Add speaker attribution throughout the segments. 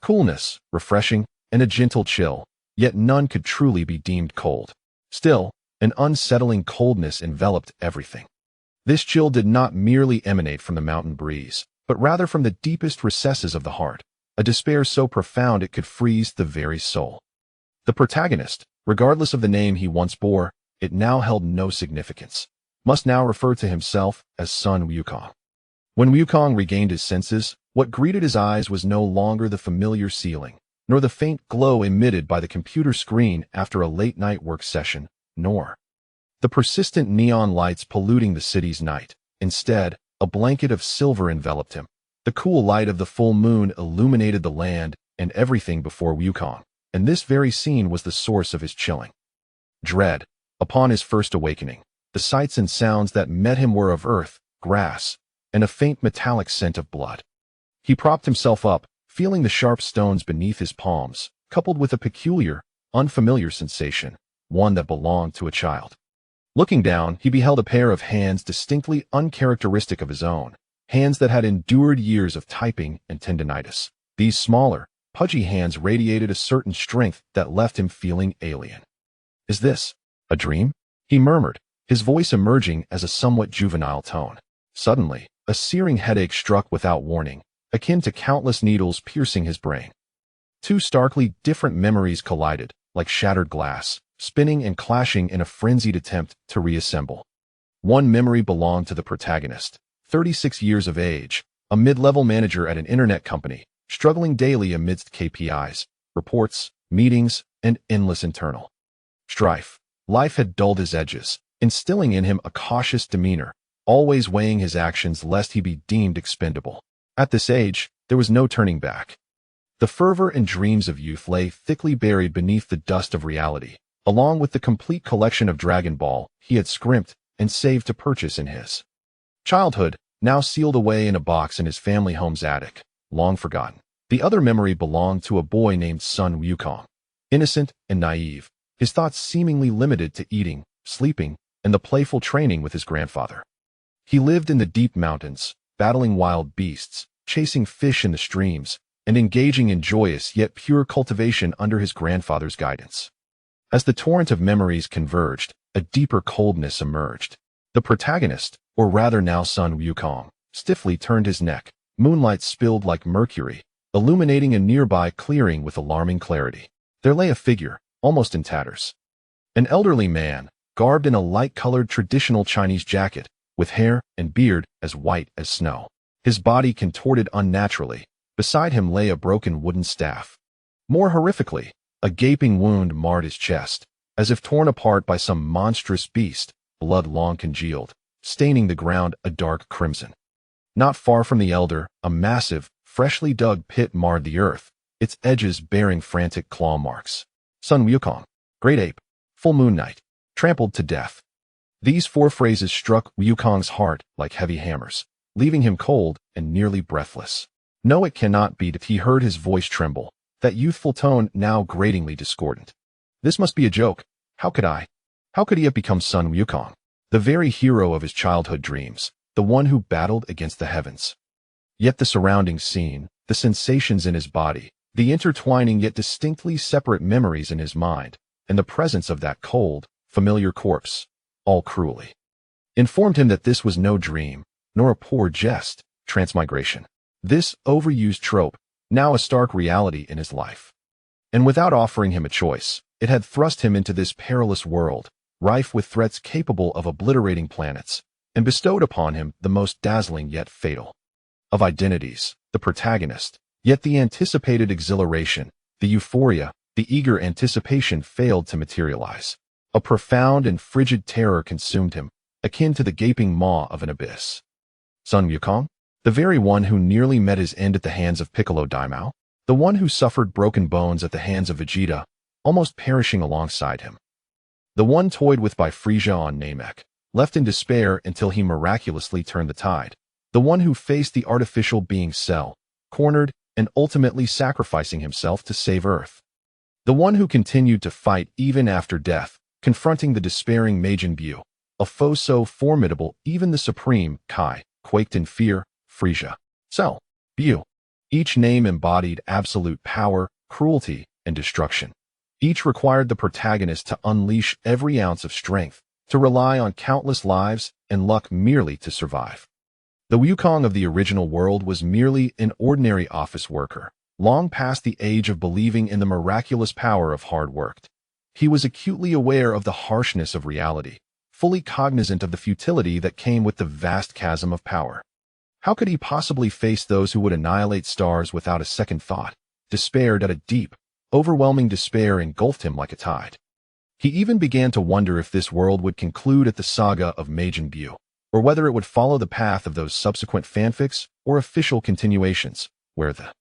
Speaker 1: Coolness, refreshing, and a gentle chill, yet none could truly be deemed cold. Still, an unsettling coldness enveloped everything. This chill did not merely emanate from the mountain breeze, but rather from the deepest recesses of the heart, a despair so profound it could freeze the very soul. The protagonist, regardless of the name he once bore, it now held no significance, must now refer to himself as Sun Wukong. When Wukong regained his senses, what greeted his eyes was no longer the familiar ceiling, nor the faint glow emitted by the computer screen after a late-night work session, nor the persistent neon lights polluting the city's night. Instead, a blanket of silver enveloped him. The cool light of the full moon illuminated the land and everything before Wukong, and this very scene was the source of his chilling dread. Upon his first awakening, the sights and sounds that met him were of earth, grass, and a faint metallic scent of blood. He propped himself up, feeling the sharp stones beneath his palms, coupled with a peculiar, unfamiliar sensation, one that belonged to a child. Looking down, he beheld a pair of hands distinctly uncharacteristic of his own, hands that had endured years of typing and tendinitis. These smaller, pudgy hands radiated a certain strength that left him feeling alien. "Is this a dream?" he murmured, his voice emerging as a somewhat juvenile tone. Suddenly, a searing headache struck without warning, akin to countless needles piercing his brain. Two starkly different memories collided, like shattered glass, spinning and clashing in a frenzied attempt to reassemble. One memory belonged to the protagonist, 36 years of age, a mid-level manager at an internet company, struggling daily amidst KPIs, reports, meetings, and endless internal strife. Life had dulled his edges, instilling in him a cautious demeanor, always weighing his actions lest he be deemed expendable. At this age, there was no turning back. The fervor and dreams of youth lay thickly buried beneath the dust of reality, along with the complete collection of Dragon Ball he had scrimped and saved to purchase in his childhood, now sealed away in a box in his family home's attic, long forgotten. The other memory belonged to a boy named Sun Wukong. Innocent and naive, his thoughts seemingly limited to eating, sleeping, and the playful training with his grandfather. He lived in the deep mountains, battling wild beasts, chasing fish in the streams, and engaging in joyous yet pure cultivation under his grandfather's guidance. As the torrent of memories converged, a deeper coldness emerged. The protagonist, or rather now Sun Wukong, stiffly turned his neck. Moonlight spilled like mercury, illuminating a nearby clearing with alarming clarity. There lay a figure, almost in tatters. An elderly man, garbed in a light-colored traditional Chinese jacket, with hair and beard as white as snow. His body contorted unnaturally. Beside him lay a broken wooden staff. More horrifically, a gaping wound marred his chest, as if torn apart by some monstrous beast, blood long congealed, staining the ground a dark crimson. Not far from the elder, a massive, freshly dug pit marred the earth, its edges bearing frantic claw marks. Sun Wukong, great ape, full moon night, trampled to death. These four phrases struck Wukong's heart like heavy hammers, leaving him cold and nearly breathless. No, it cannot be. He heard his voice tremble, that youthful tone now gratingly discordant. This must be a joke. How could he have become Sun Wukong, the very hero of his childhood dreams, the one who battled against the heavens? Yet the surrounding scene, the sensations in his body, the intertwining yet distinctly separate memories in his mind, and the presence of that cold, familiar corpse, all cruelly informed him that this was no dream, nor a poor jest. Transmigration. This overused trope, now a stark reality in his life. And without offering him a choice, it had thrust him into this perilous world, rife with threats capable of obliterating planets, and bestowed upon him the most dazzling yet fatal of identities, the protagonist. Yet the anticipated exhilaration, the euphoria, the eager anticipation failed to materialize. A profound and frigid terror consumed him, akin to the gaping maw of an abyss. Sun Wukong? The very one who nearly met his end at the hands of Piccolo Daimao? The one who suffered broken bones at the hands of Vegeta, almost perishing alongside him? The one toyed with by Frieza on Namek, left in despair until he miraculously turned the tide? The one who faced the artificial being Cell, cornered, and ultimately sacrificing himself to save Earth? The one who continued to fight even after death, confronting the despairing Majin Buu, a foe so formidable even the Supreme Kai quaked in fear? Frieza, Cell, Buu. Each name embodied absolute power, cruelty, and destruction. Each required the protagonist to unleash every ounce of strength, to rely on countless lives and luck merely to survive. The Wukong of the original world was merely an ordinary office worker, long past the age of believing in the miraculous power of hard work. He was acutely aware of the harshness of reality, fully cognizant of the futility that came with the vast chasm of power. How could he possibly face those who would annihilate stars without a second thought? Despair that a deep, overwhelming despair engulfed him like a tide. He even began to wonder if this world would conclude at the saga of Majin Buu, or whether it would follow the path of those subsequent fanfics or official continuations, where the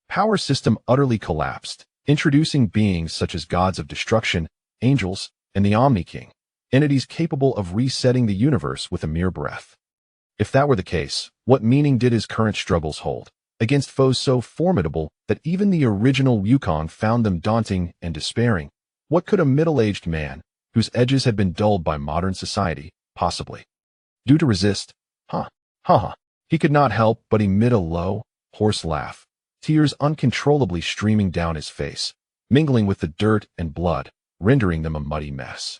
Speaker 1: power system utterly collapsed, introducing beings such as gods of destruction, angels, and the Omni King, entities capable of resetting the universe with a mere breath. If that were the case, what meaning did his current struggles hold, against foes so formidable that even the original Wukong found them daunting and despairing? What could a middle-aged man, whose edges had been dulled by modern society, possibly do to resist? He could not help but emit a low, hoarse laugh, tears uncontrollably streaming down his face, mingling with the dirt and blood, rendering them a muddy mess.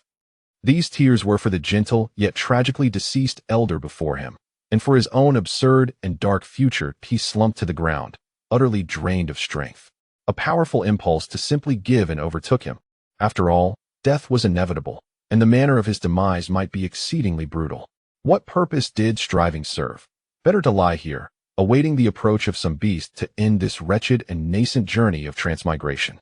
Speaker 1: These tears were for the gentle yet tragically deceased elder before him, and for his own absurd and dark future. He slumped to the ground, utterly drained of strength. A powerful impulse to simply give and overtook him. After all, death was inevitable, and the manner of his demise might be exceedingly brutal. What purpose did striving serve? Better to lie here, awaiting the approach of some beast to end this wretched and nascent journey of transmigration.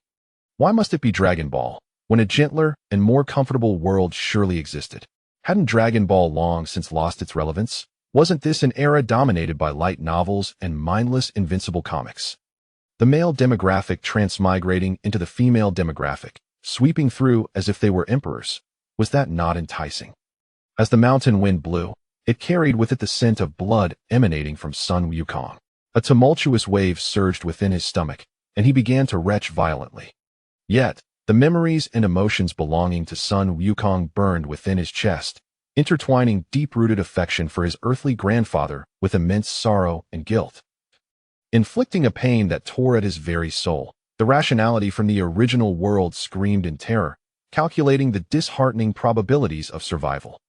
Speaker 1: Why must it be Dragon Ball, when a gentler and more comfortable world surely existed? Hadn't Dragon Ball long since lost its relevance? Wasn't this an era dominated by light novels and mindless invincible comics? The male demographic transmigrating into the female demographic, sweeping through as if they were emperors. Was that not enticing? As the mountain wind blew, it carried with it the scent of blood emanating from Sun Wukong. A tumultuous wave surged within his stomach, and he began to retch violently. Yet, the memories and emotions belonging to Sun Wukong burned within his chest, intertwining deep-rooted affection for his earthly grandfather with immense sorrow and guilt. Inflicting a pain that tore at his very soul, the rationality from the original world screamed in terror, calculating the disheartening probabilities of survival.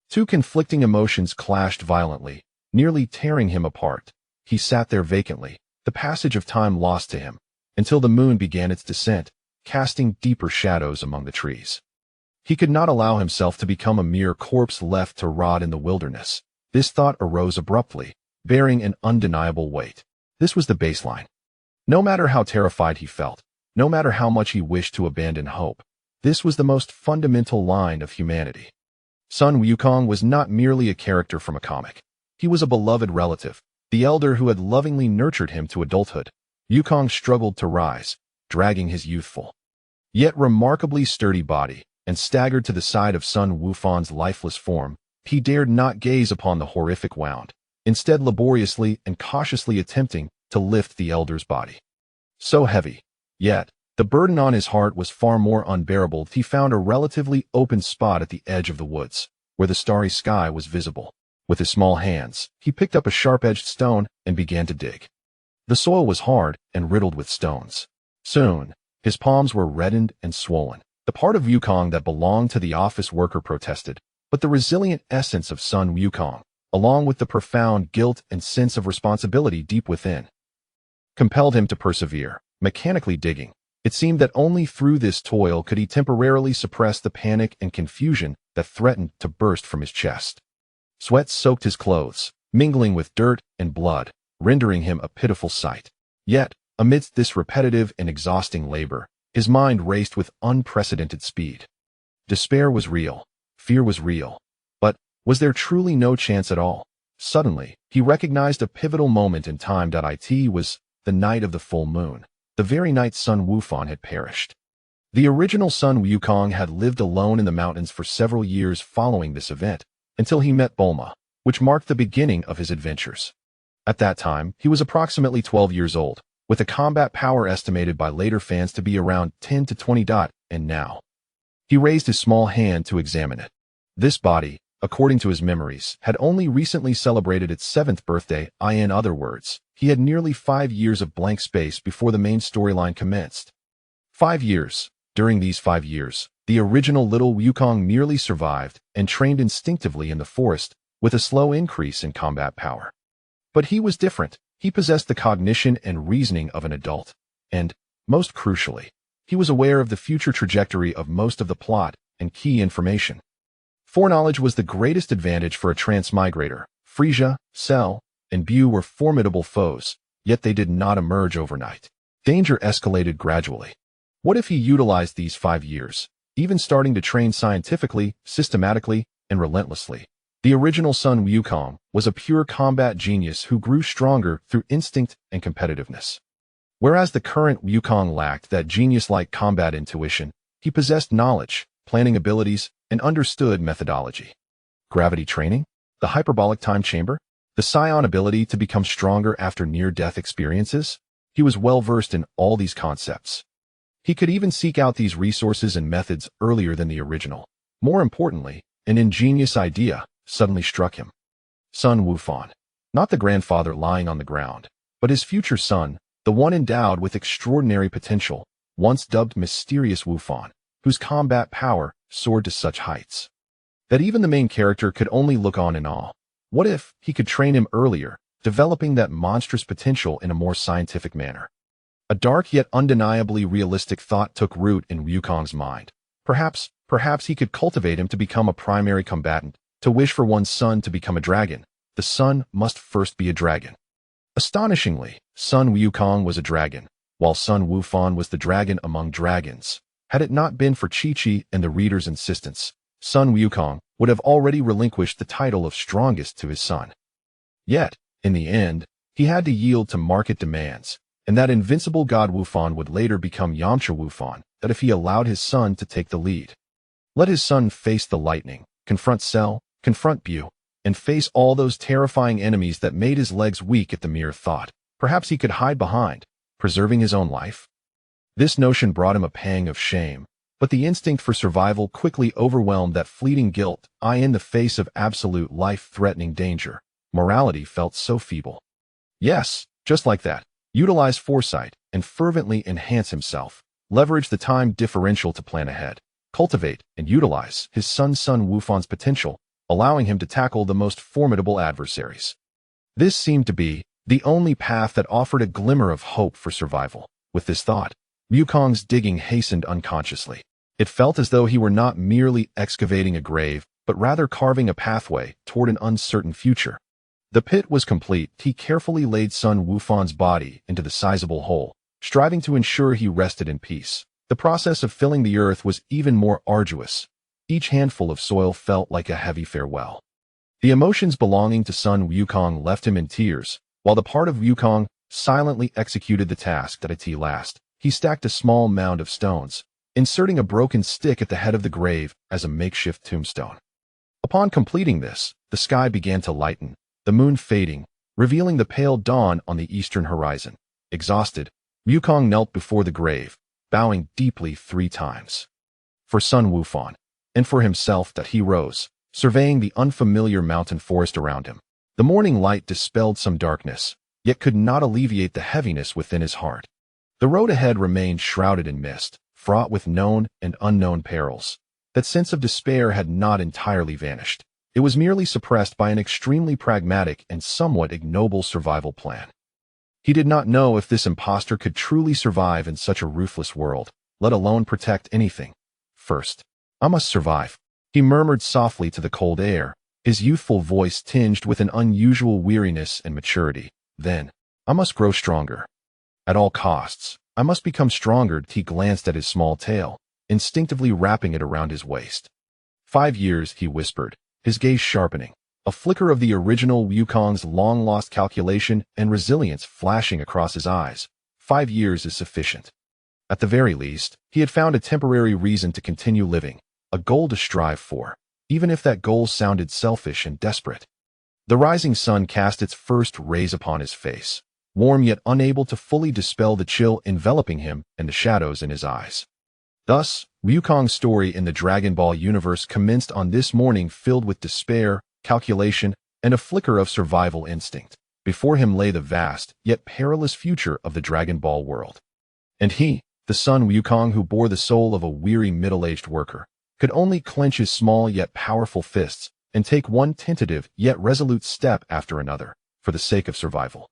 Speaker 1: Two conflicting emotions clashed violently, nearly tearing him apart. He sat there vacantly, the passage of time lost to him, until the moon began its descent, casting deeper shadows among the trees. He could not allow himself to become a mere corpse left to rot in the wilderness. This thought arose abruptly, bearing an undeniable weight. This was the baseline. No matter how terrified he felt, no matter how much he wished to abandon hope, this was the most fundamental line of humanity. Sun Wukong was not merely a character from a comic. He was a beloved relative, the elder who had lovingly nurtured him to adulthood. Wukong struggled to rise, dragging his youthful, yet remarkably sturdy body, and staggered to the side of Sun Wufang's lifeless form. He dared not gaze upon the horrific wound, instead laboriously and cautiously attempting to lift the elder's body. So heavy, yet the burden on his heart was far more unbearable. He found a relatively open spot at the edge of the woods, where the starry sky was visible. With his small hands, he picked up a sharp-edged stone and began to dig. The soil was hard and riddled with stones. Soon, his palms were reddened and swollen. The part of Wukong that belonged to the office worker protested, but the resilient essence of Sun Wukong, along with the profound guilt and sense of responsibility deep within, compelled him to persevere, mechanically digging. It seemed that only through this toil could he temporarily suppress the panic and confusion that threatened to burst from his chest. Sweat soaked his clothes, mingling with dirt and blood, rendering him a pitiful sight. Yet, amidst this repetitive and exhausting labor, his mind raced with unprecedented speed. Despair was real, fear was real, but was there truly no chance at all? Suddenly, he recognized a pivotal moment in time. It was the night of the full moon, the very night Sun Wufang had perished. The original Sun Wukong had lived alone in the mountains for several years following this event, until he met Bulma, which marked the beginning of his adventures. At that time, he was approximately 12 years old, with a combat power estimated by later fans to be around 10 to 20. And now, he raised his small hand to examine it. This body, according to his memories, had only recently celebrated its 7th birthday. In other words, he had nearly 5 years of blank space before the main storyline commenced. 5 years. During these 5 years, the original little Wukong merely survived and trained instinctively in the forest with a slow increase in combat power. But he was different. He possessed the cognition and reasoning of an adult. And, most crucially, he was aware of the future trajectory of most of the plot and key information. Foreknowledge was the greatest advantage for a transmigrator. Frisia, Cell, and Bu were formidable foes, yet they did not emerge overnight. Danger escalated gradually. What if he utilized these 5 years, even starting to train scientifically, systematically, and relentlessly? The original Sun Wukong was a pure combat genius who grew stronger through instinct and competitiveness. Whereas the current Wukong lacked that genius-like combat intuition, he possessed knowledge, planning abilities, and understood methodology. Gravity training? The hyperbolic time chamber? The Scion ability to become stronger after near-death experiences? He was well-versed in all these concepts. He could even seek out these resources and methods earlier than the original. More importantly, an ingenious idea suddenly struck him. Sun Wufan. Not the grandfather lying on the ground, but his future son, the one endowed with extraordinary potential, once dubbed Mysterious Wufan, whose combat power soared to such heights that even the main character could only look on in awe. What if he could train him earlier, developing that monstrous potential in a more scientific manner? A dark yet undeniably realistic thought took root in Wukong's mind. Perhaps he could cultivate him to become a primary combatant. To wish for one's son to become a dragon, the son must first be a dragon. Astonishingly, Sun Wukong was a dragon, while Sun Wufan was the dragon among dragons. Had it not been for Chi-Chi and the reader's insistence, Sun Wukong would have already relinquished the title of strongest to his son. Yet, in the end, he had to yield to market demands, and that invincible god Wufan would later become Yamcha Wufan, that if he allowed his son to take the lead. Let his son face the lightning, confront Cell, confront Bu, and face all those terrifying enemies that made his legs weak at the mere thought. Perhaps he could hide behind, preserving his own life. This notion brought him a pang of shame, but the instinct for survival quickly overwhelmed that fleeting guilt. In the face of absolute life-threatening danger, morality felt so feeble. Yes, just like that. Utilize foresight and fervently enhance himself. Leverage the time differential to plan ahead. Cultivate and utilize his Sun Wufan's potential, allowing him to tackle the most formidable adversaries. This seemed to be the only path that offered a glimmer of hope for survival. With this thought, Wukong's digging hastened unconsciously. It felt as though he were not merely excavating a grave, but rather carving a pathway toward an uncertain future. The pit was complete. He carefully laid Sun Wufan's body into the sizable hole, striving to ensure he rested in peace. The process of filling the earth was even more arduous. Each handful of soil felt like a heavy farewell. The emotions belonging to Sun Wukong left him in tears, while the part of Wukong silently executed the task that at last. He stacked a small mound of stones, inserting a broken stick at the head of the grave as a makeshift tombstone. Upon completing this, the sky began to lighten, the moon fading, revealing the pale dawn on the eastern horizon. Exhausted, Wukong knelt before the grave, bowing deeply 3 times. For Sun Wufan, and for himself that he rose, surveying the unfamiliar mountain forest around him. The morning light dispelled some darkness, yet could not alleviate the heaviness within his heart. The road ahead remained shrouded in mist, fraught with known and unknown perils. That sense of despair had not entirely vanished. It was merely suppressed by an extremely pragmatic and somewhat ignoble survival plan. He did not know if this impostor could truly survive in such a ruthless world, let alone protect anything. First, I must survive, he murmured softly to the cold air, his youthful voice tinged with an unusual weariness and maturity. Then, I must grow stronger. At all costs, I must become stronger. He glanced at his small tail, instinctively wrapping it around his waist. 5 years, he whispered, his gaze sharpening, a flicker of the original Wukong's long-lost calculation and resilience flashing across his eyes. 5 years is sufficient. At the very least, he had found a temporary reason to continue living, a goal to strive for, even if that goal sounded selfish and desperate. The rising sun cast its first rays upon his face, warm yet unable to fully dispel the chill enveloping him and the shadows in his eyes. Thus, Wukong's story in the Dragon Ball universe commenced on this morning filled with despair, calculation, and a flicker of survival instinct. Before him lay the vast, yet perilous future of the Dragon Ball world. And he, the son Wukong who bore the soul of a weary middle-aged worker, could only clench his small yet powerful fists and take one tentative yet resolute step after another, for the sake of survival.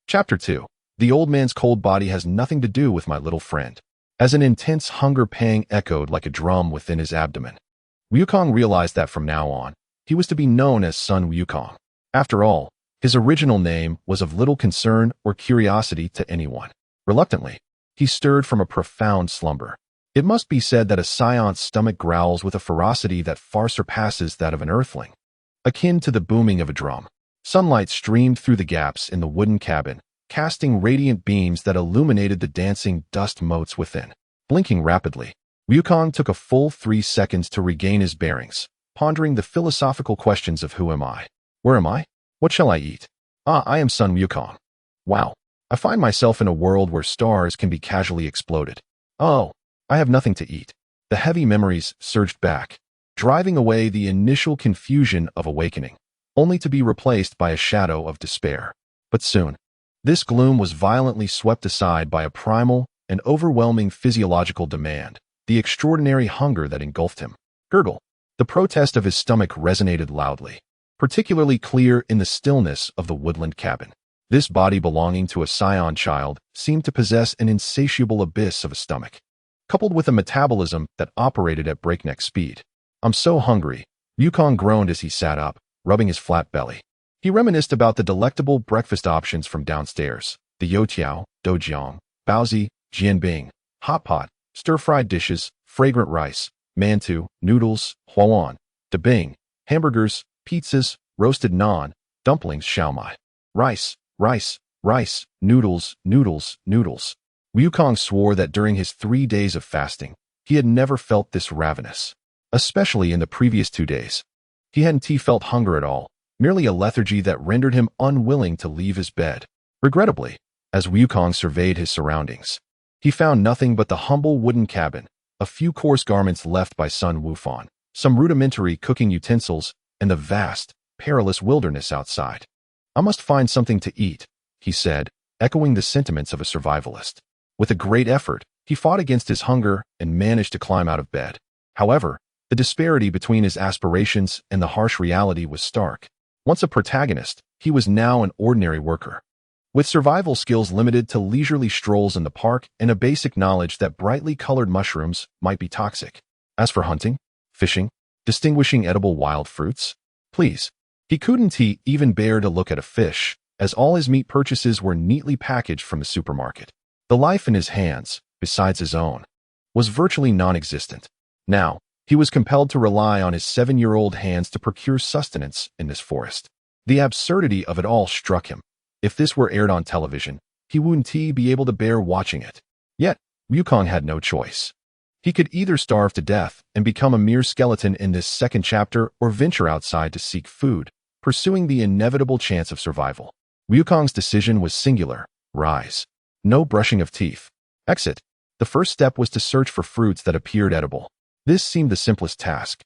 Speaker 1: Chapter 2. The old man's cold body has nothing to do with my little friend. As an intense hunger pang echoed like a drum within his abdomen, Wukong realized that from now on, he was to be known as Son Wukong. After all, his original name was of little concern or curiosity to anyone. Reluctantly, he stirred from a profound slumber. It must be said that a Scion's stomach growls with a ferocity that far surpasses that of an earthling. Akin to the booming of a drum, sunlight streamed through the gaps in the wooden cabin, casting radiant beams that illuminated the dancing dust motes within. Blinking rapidly, Wukong took a full 3 seconds to regain his bearings, pondering the philosophical questions of who am I? Where am I? What shall I eat? I am Son Wukong. Wow, I find myself in a world where stars can be casually exploded. Oh, I have nothing to eat. The heavy memories surged back, driving away the initial confusion of awakening, only to be replaced by a shadow of despair. But soon, this gloom was violently swept aside by a primal and overwhelming physiological demand, the extraordinary hunger that engulfed him. Gurgle. The protest of his stomach resonated loudly, particularly clear in the stillness of the woodland cabin. This body belonging to a Scion child seemed to possess an insatiable abyss of a stomach, coupled with a metabolism that operated at breakneck speed. I'm so hungry, Wukong groaned as he sat up, rubbing his flat belly. He reminisced about the delectable breakfast options from downstairs, the youtiao, doujiang, baozi, jianbing, hot pot, stir-fried dishes, fragrant rice, mantou, noodles, huan, dabing, hamburgers, pizzas, roasted naan, dumplings, xiaomai, rice, rice, rice, noodles, noodles, noodles. Wukong swore that during his 3 days of fasting, he had never felt this ravenous, especially in the previous 2 days. He hadn't felt hunger at all, merely a lethargy that rendered him unwilling to leave his bed. Regrettably, as Wukong surveyed his surroundings, he found nothing but the humble wooden cabin, a few coarse garments left by Son Wufan, some rudimentary cooking utensils, and the vast, perilous wilderness outside. I must find something to eat, he said, echoing the sentiments of a survivalist. With a great effort, he fought against his hunger and managed to climb out of bed. However, the disparity between his aspirations and the harsh reality was stark. Once a protagonist, he was now an ordinary worker, with survival skills limited to leisurely strolls in the park and a basic knowledge that brightly colored mushrooms might be toxic. As for hunting, fishing, distinguishing edible wild fruits, please, he couldn't even bear to look at a fish, as all his meat purchases were neatly packaged from the supermarket. The life in his hands, besides his own, was virtually non-existent. Now, he was compelled to rely on his 7-year-old hands to procure sustenance in this forest. The absurdity of it all struck him. If this were aired on television, he wouldn't be able to bear watching it. Yet, Wukong had no choice. He could either starve to death and become a mere skeleton in this second chapter or venture outside to seek food, pursuing the inevitable chance of survival. Wukong's decision was singular: rise. No brushing of teeth. Exit. The first step was to search for fruits that appeared edible. This seemed the simplest task.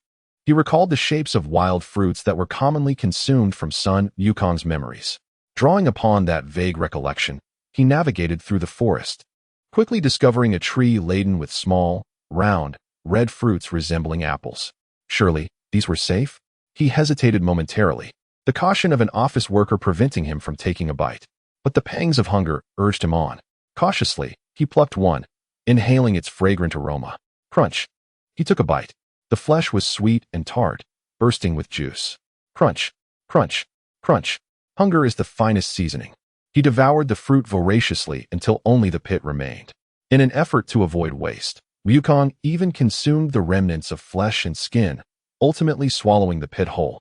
Speaker 1: He recalled the shapes of wild fruits that were commonly consumed from Son Wukong's memories. Drawing upon that vague recollection, he navigated through the forest, quickly discovering a tree laden with small, round, red fruits resembling apples. Surely, these were safe? He hesitated momentarily, the caution of an office worker preventing him from taking a bite. But the pangs of hunger urged him on. Cautiously, he plucked one, inhaling its fragrant aroma. Crunch. He took a bite. The flesh was sweet and tart, bursting with juice. Crunch, crunch, crunch. Hunger is the finest seasoning. He devoured the fruit voraciously until only the pit remained. In an effort to avoid waste, Wukong even consumed the remnants of flesh and skin, ultimately swallowing the pit whole.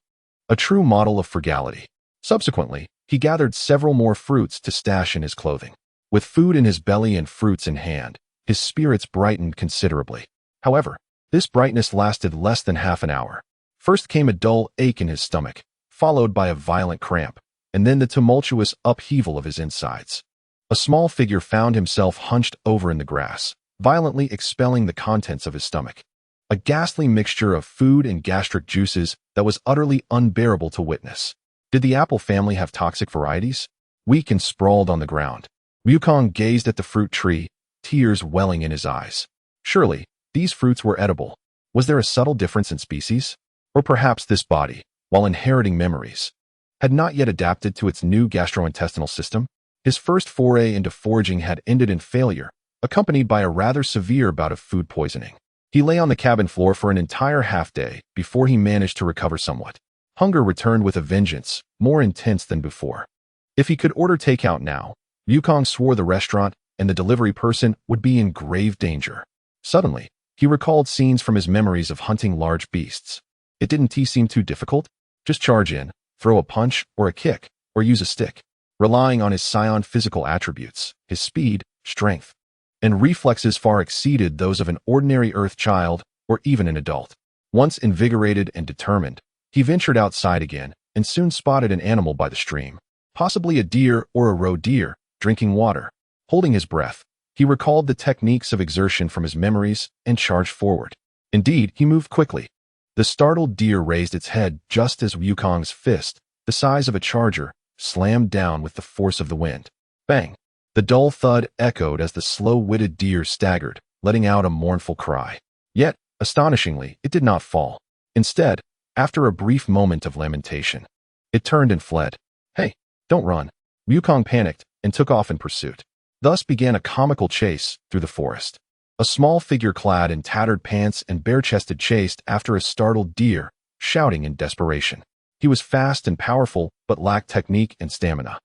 Speaker 1: A true model of frugality. Subsequently, he gathered several more fruits to stash in his clothing. With food in his belly and fruits in hand, his spirits brightened considerably. However, this brightness lasted less than half an hour. First came a dull ache in his stomach, followed by a violent cramp, and then the tumultuous upheaval of his insides. A small figure found himself hunched over in the grass, violently expelling the contents of his stomach. A ghastly mixture of food and gastric juices that was utterly unbearable to witness. Did the apple family have toxic varieties? weak and sprawled on the ground. Wukong gazed at the fruit tree, tears welling in his eyes. Surely, these fruits were edible. Was there a subtle difference in species? Or perhaps this body, while inheriting memories, had not yet adapted to its new gastrointestinal system? His first foray into foraging had ended in failure, accompanied by a rather severe bout of food poisoning. He lay on the cabin floor for an entire half-day before he managed to recover somewhat. Hunger returned with a vengeance, more intense than before. If he could order takeout now, Wukong swore the restaurant and the delivery person would be in grave danger. Suddenly, he recalled scenes from his memories of hunting large beasts. It didn't seem too difficult. Just charge in, throw a punch or a kick, or use a stick, relying on his scion physical attributes, his speed, strength, and reflexes far exceeded those of an ordinary Earth child or even an adult. Once invigorated and determined, he ventured outside again and soon spotted an animal by the stream, possibly a deer or a roe deer, drinking water. Holding his breath, he recalled the techniques of exertion from his memories and charged forward. Indeed, he moved quickly. The startled deer raised its head just as Wukong's fist, the size of a charger, slammed down with the force of the wind. Bang! The dull thud echoed as the slow-witted deer staggered, letting out a mournful cry. Yet, astonishingly, it did not fall. Instead, after a brief moment of lamentation, it turned and fled. Hey, don't run. Wukong panicked and took off in pursuit. Thus began a comical chase through the forest. A small figure clad in tattered pants and bare-chested chased after a startled deer, shouting in desperation. He was fast and powerful, but lacked technique and stamina,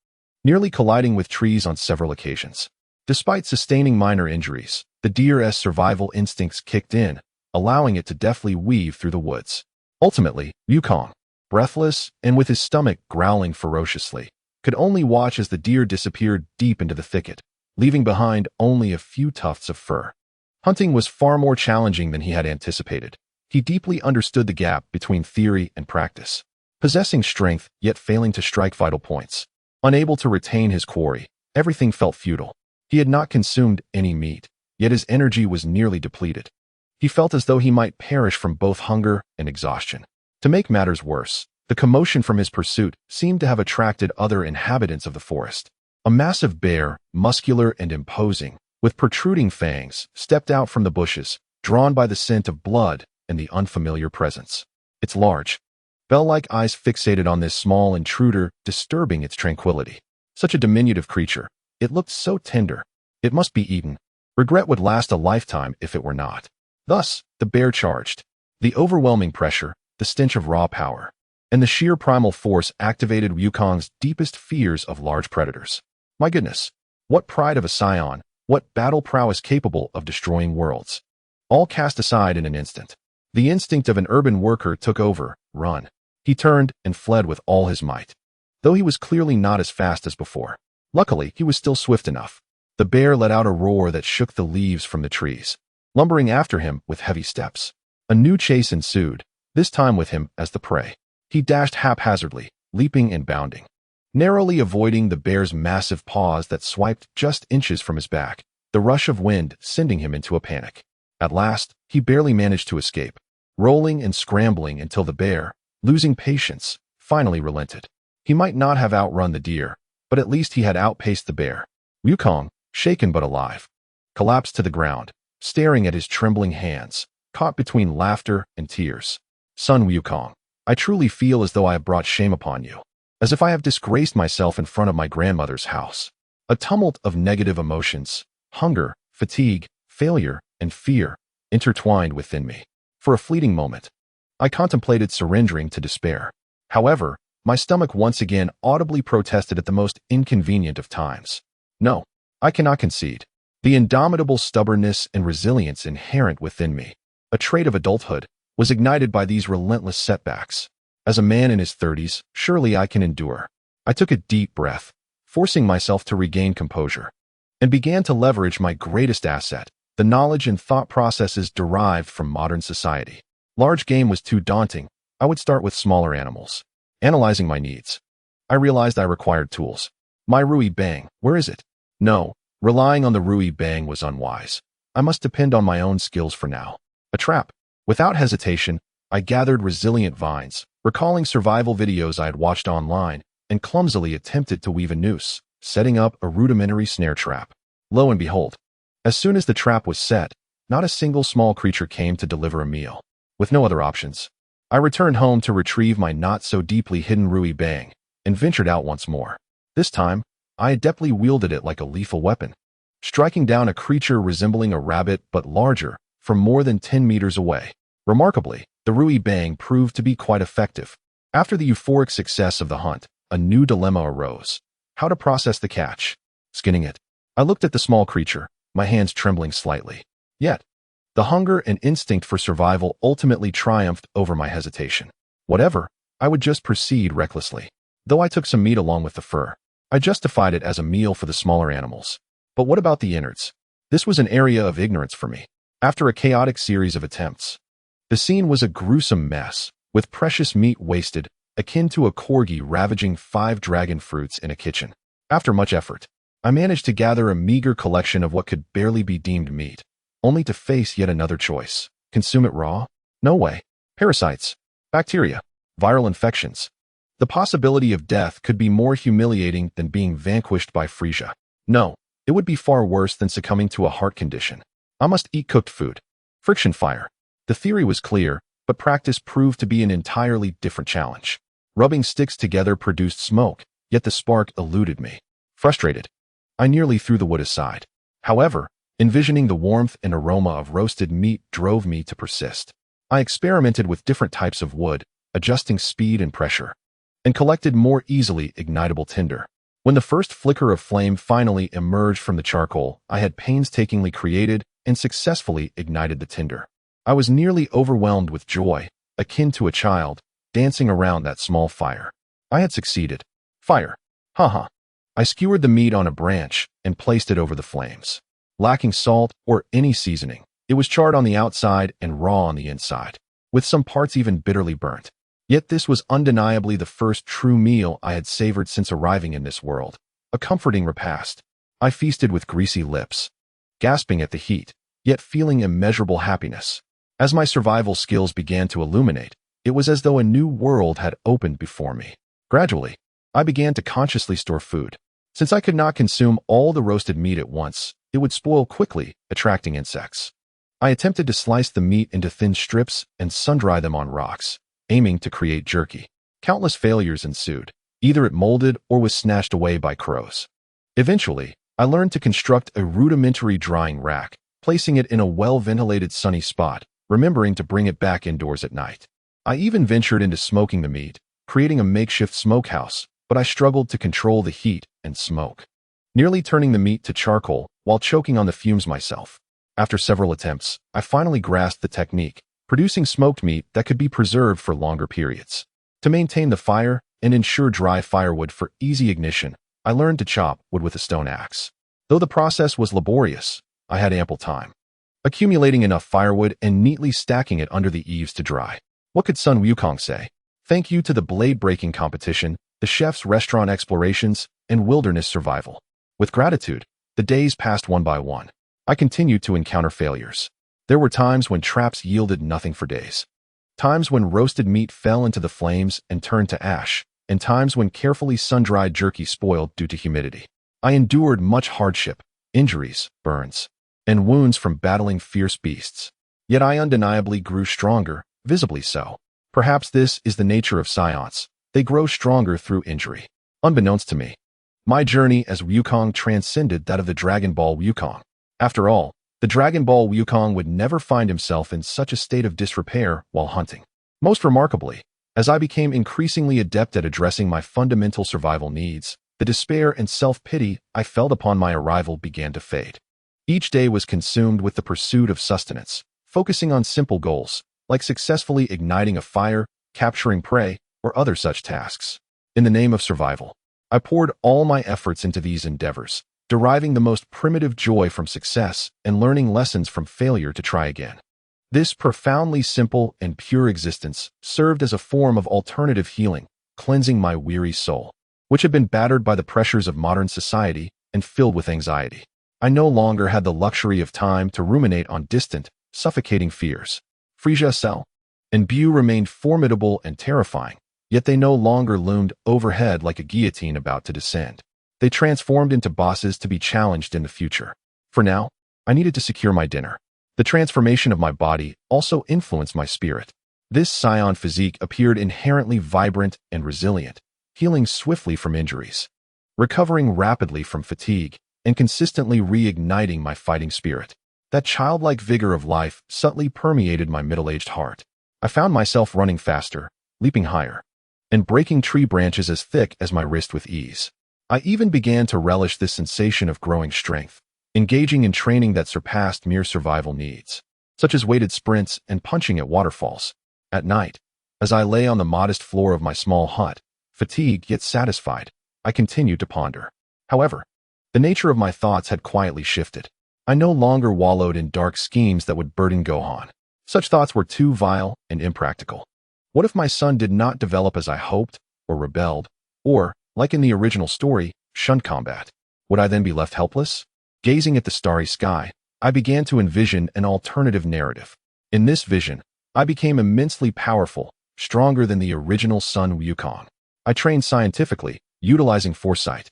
Speaker 1: nearly colliding with trees on several occasions. Despite sustaining minor injuries, the deer's survival instincts kicked in, allowing it to deftly weave through the woods. Ultimately, Wukong, breathless and with his stomach growling ferociously, could only watch as the deer disappeared deep into the thicket, leaving behind only a few tufts of fur. Hunting was far more challenging than he had anticipated. He deeply understood the gap between theory and practice, possessing strength yet failing to strike vital points. Unable to retain his quarry, everything felt futile. He had not consumed any meat, yet his energy was nearly depleted. He felt as though he might perish from both hunger and exhaustion. To make matters worse, the commotion from his pursuit seemed to have attracted other inhabitants of the forest. A massive bear, muscular and imposing, with protruding fangs, stepped out from the bushes, drawn by the scent of blood and the unfamiliar presence. Its large, bell-like eyes fixated on this small intruder, disturbing its tranquility. Such a diminutive creature. It looked so tender. It must be eaten. Regret would last a lifetime if it were not. Thus, the bear charged. The overwhelming pressure, the stench of raw power, and the sheer primal force activated Wukong's deepest fears of large predators. My goodness, what pride of a scion, what battle prowess capable of destroying worlds. All cast aside in an instant. The instinct of an urban worker took over. Run. He turned and fled with all his might, though he was clearly not as fast as before. Luckily, he was still swift enough. The bear let out a roar that shook the leaves from the trees, lumbering after him with heavy steps. A new chase ensued, this time with him as the prey. He dashed haphazardly, leaping and bounding, narrowly avoiding the bear's massive paws that swiped just inches from his back, the rush of wind sending him into a panic. At last, he barely managed to escape, rolling and scrambling until the bear, losing patience, finally relented. He might not have outrun the deer, but at least he had outpaced the bear. Wukong, shaken but alive, collapsed to the ground, staring at his trembling hands, caught between laughter and tears. Son Wukong, I truly feel as though I have brought shame upon you, as if I have disgraced myself in front of my grandmother's house. A tumult of negative emotions, hunger, fatigue, failure, and fear, intertwined within me. For a fleeting moment, I contemplated surrendering to despair. However, my stomach once again audibly protested at the most inconvenient of times. No, I cannot concede. The indomitable stubbornness and resilience inherent within me, a trait of adulthood, was ignited by these relentless setbacks. As a man in his 30s, surely I can endure. I took a deep breath, forcing myself to regain composure, and began to leverage my greatest asset, the knowledge and thought processes derived from modern society. Large game was too daunting. I would start with smaller animals. Analyzing my needs, I realized I required tools. My Rui Bang, where is it? No, relying on the Rui Bang was unwise. I must depend on my own skills for now. A trap. Without hesitation, I gathered resilient vines, recalling survival videos I had watched online, and clumsily attempted to weave a noose. setting up a rudimentary snare trap. Lo and behold, as soon as the trap was set, not a single small creature came to deliver a meal. With no other options, I returned home to retrieve my not-so-deeply hidden Rui Bang and ventured out once more. This time, I adeptly wielded it like a lethal weapon, striking down a creature resembling a rabbit but larger from more than 10 meters away. Remarkably, the Rui Bang proved to be quite effective. After the euphoric success of the hunt, a new dilemma arose: how to process the catch. Skinning it. I looked at the small creature, my hands trembling slightly. Yet, the hunger and instinct for survival ultimately triumphed over my hesitation. Whatever, I would just proceed recklessly. Though I took some meat along with the fur, I justified it as a meal for the smaller animals. But what about the innards? This was an area of ignorance for me. After a chaotic series of attempts, the scene was a gruesome mess, with precious meat wasted, akin to a corgi ravaging 5 dragon fruits in a kitchen. After much effort, I managed to gather a meager collection of what could barely be deemed meat, only to face yet another choice. Consume it raw? No way. Parasites, bacteria, viral infections. The possibility of death could be more humiliating than being vanquished by Frisia. No, it would be far worse than succumbing to a heart condition. I must eat cooked food. Friction fire. The theory was clear, but practice proved to be an entirely different challenge. Rubbing sticks together produced smoke, yet the spark eluded me. Frustrated, I nearly threw the wood aside. However, envisioning the warmth and aroma of roasted meat drove me to persist. I experimented with different types of wood, adjusting speed and pressure, and collected more easily ignitable tinder. When the first flicker of flame finally emerged from the charcoal I had painstakingly created and successfully ignited the tinder, I was nearly overwhelmed with joy, akin to a child dancing around that small fire. I had succeeded. Fire. Haha. I skewered the meat on a branch and placed it over the flames. Lacking salt or any seasoning, it was charred on the outside and raw on the inside, with some parts even bitterly burnt. Yet this was undeniably the first true meal I had savored since arriving in this world. A comforting repast. I feasted with greasy lips, gasping at the heat, yet feeling immeasurable happiness. As my survival skills began to illuminate, it was as though a new world had opened before me. Gradually, I began to consciously store food. Since I could not consume all the roasted meat at once, it would spoil quickly, attracting insects. I attempted to slice the meat into thin strips and sun-dry them on rocks, aiming to create jerky. Countless failures ensued. Either it molded or was snatched away by crows. Eventually, I learned to construct a rudimentary drying rack, placing it in a well-ventilated sunny spot, remembering to bring it back indoors at night. I even ventured into smoking the meat, creating a makeshift smokehouse, but I struggled to control the heat and smoke, nearly turning the meat to charcoal while choking on the fumes myself. After several attempts, I finally grasped the technique, producing smoked meat that could be preserved for longer periods. To maintain the fire and ensure dry firewood for easy ignition, I learned to chop wood with a stone axe. Though the process was laborious, I had ample time, accumulating enough firewood and neatly stacking it under the eaves to dry. What could Sun Wukong say? Thank you to the blade-breaking competition, the chef's restaurant explorations, and wilderness survival. With gratitude, the days passed one by one. I continued to encounter failures. There were times when traps yielded nothing for days, times when roasted meat fell into the flames and turned to ash, and times when carefully sun-dried jerky spoiled due to humidity. I endured much hardship, injuries, burns, and wounds from battling fierce beasts. Yet I undeniably grew stronger, visibly so. Perhaps this is the nature of scions. They grow stronger through injury. Unbeknownst to me, my journey as Wukong transcended that of the Dragon Ball Wukong. After all, the Dragon Ball Wukong would never find himself in such a state of disrepair while hunting. Most remarkably, as I became increasingly adept at addressing my fundamental survival needs, the despair and self-pity I felt upon my arrival began to fade. Each day was consumed with the pursuit of sustenance, focusing on simple goals, like successfully igniting a fire, capturing prey, or other such tasks. In the name of survival, I poured all my efforts into these endeavors, deriving the most primitive joy from success and learning lessons from failure to try again. This profoundly simple and pure existence served as a form of alternative healing, cleansing my weary soul, which had been battered by the pressures of modern society and filled with anxiety. I no longer had the luxury of time to ruminate on distant, suffocating fears. Frisia Cell and Bu remained formidable and terrifying, yet they no longer loomed overhead like a guillotine about to descend. They transformed into bosses to be challenged in the future. For now, I needed to secure my dinner. The transformation of my body also influenced my spirit. This scion physique appeared inherently vibrant and resilient, healing swiftly from injuries, recovering rapidly from fatigue, and consistently reigniting my fighting spirit. That childlike vigor of life subtly permeated my middle-aged heart. I found myself running faster, leaping higher, and breaking tree branches as thick as my wrist with ease. I even began to relish this sensation of growing strength, engaging in training that surpassed mere survival needs, such as weighted sprints and punching at waterfalls. At night, as I lay on the modest floor of my small hut, fatigued yet satisfied, I continued to ponder. However, the nature of my thoughts had quietly shifted. I no longer wallowed in dark schemes that would burden Gohan. Such thoughts were too vile and impractical. What if my son did not develop as I hoped, or rebelled, or, like in the original story, shunned combat? Would I then be left helpless? Gazing at the starry sky, I began to envision an alternative narrative. In this vision, I became immensely powerful, stronger than the original Sun Wukong. I trained scientifically, utilizing foresight,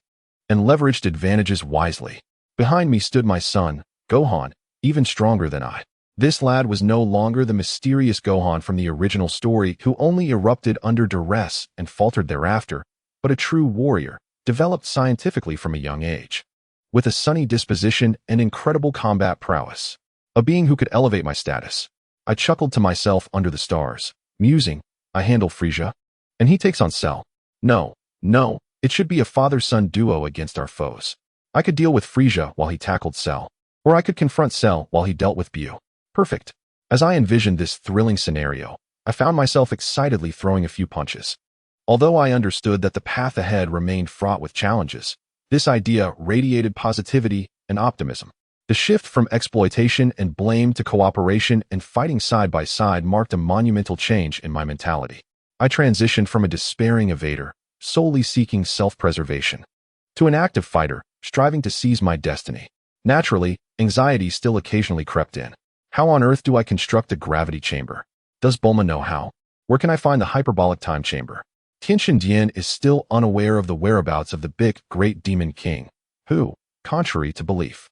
Speaker 1: and leveraged advantages wisely. Behind me stood my son, Gohan, even stronger than I. This lad was no longer the mysterious Gohan from the original story who only erupted under duress and faltered thereafter, but a true warrior, developed scientifically from a young age, with a sunny disposition and incredible combat prowess. A being who could elevate my status. I chuckled to myself under the stars, musing, I handle Frieza, and he takes on Cell. No, it should be a father-son duo against our foes. I could deal with Frieza while he tackled Cell, or I could confront Cell while he dealt with Bu. Perfect. As I envisioned this thrilling scenario, I found myself excitedly throwing a few punches. Although I understood that the path ahead remained fraught with challenges, this idea radiated positivity and optimism. The shift from exploitation and blame to cooperation and fighting side by side marked a monumental change in my mentality. I transitioned from a despairing evader, solely seeking self-preservation, to an active fighter, striving to seize my destiny. Naturally, anxiety still occasionally crept in. How on earth do I construct a gravity chamber? Does Bulma know how? Where can I find the hyperbolic time chamber? Tianxin Dian is still unaware of the whereabouts of the big, great demon king, who, contrary to belief,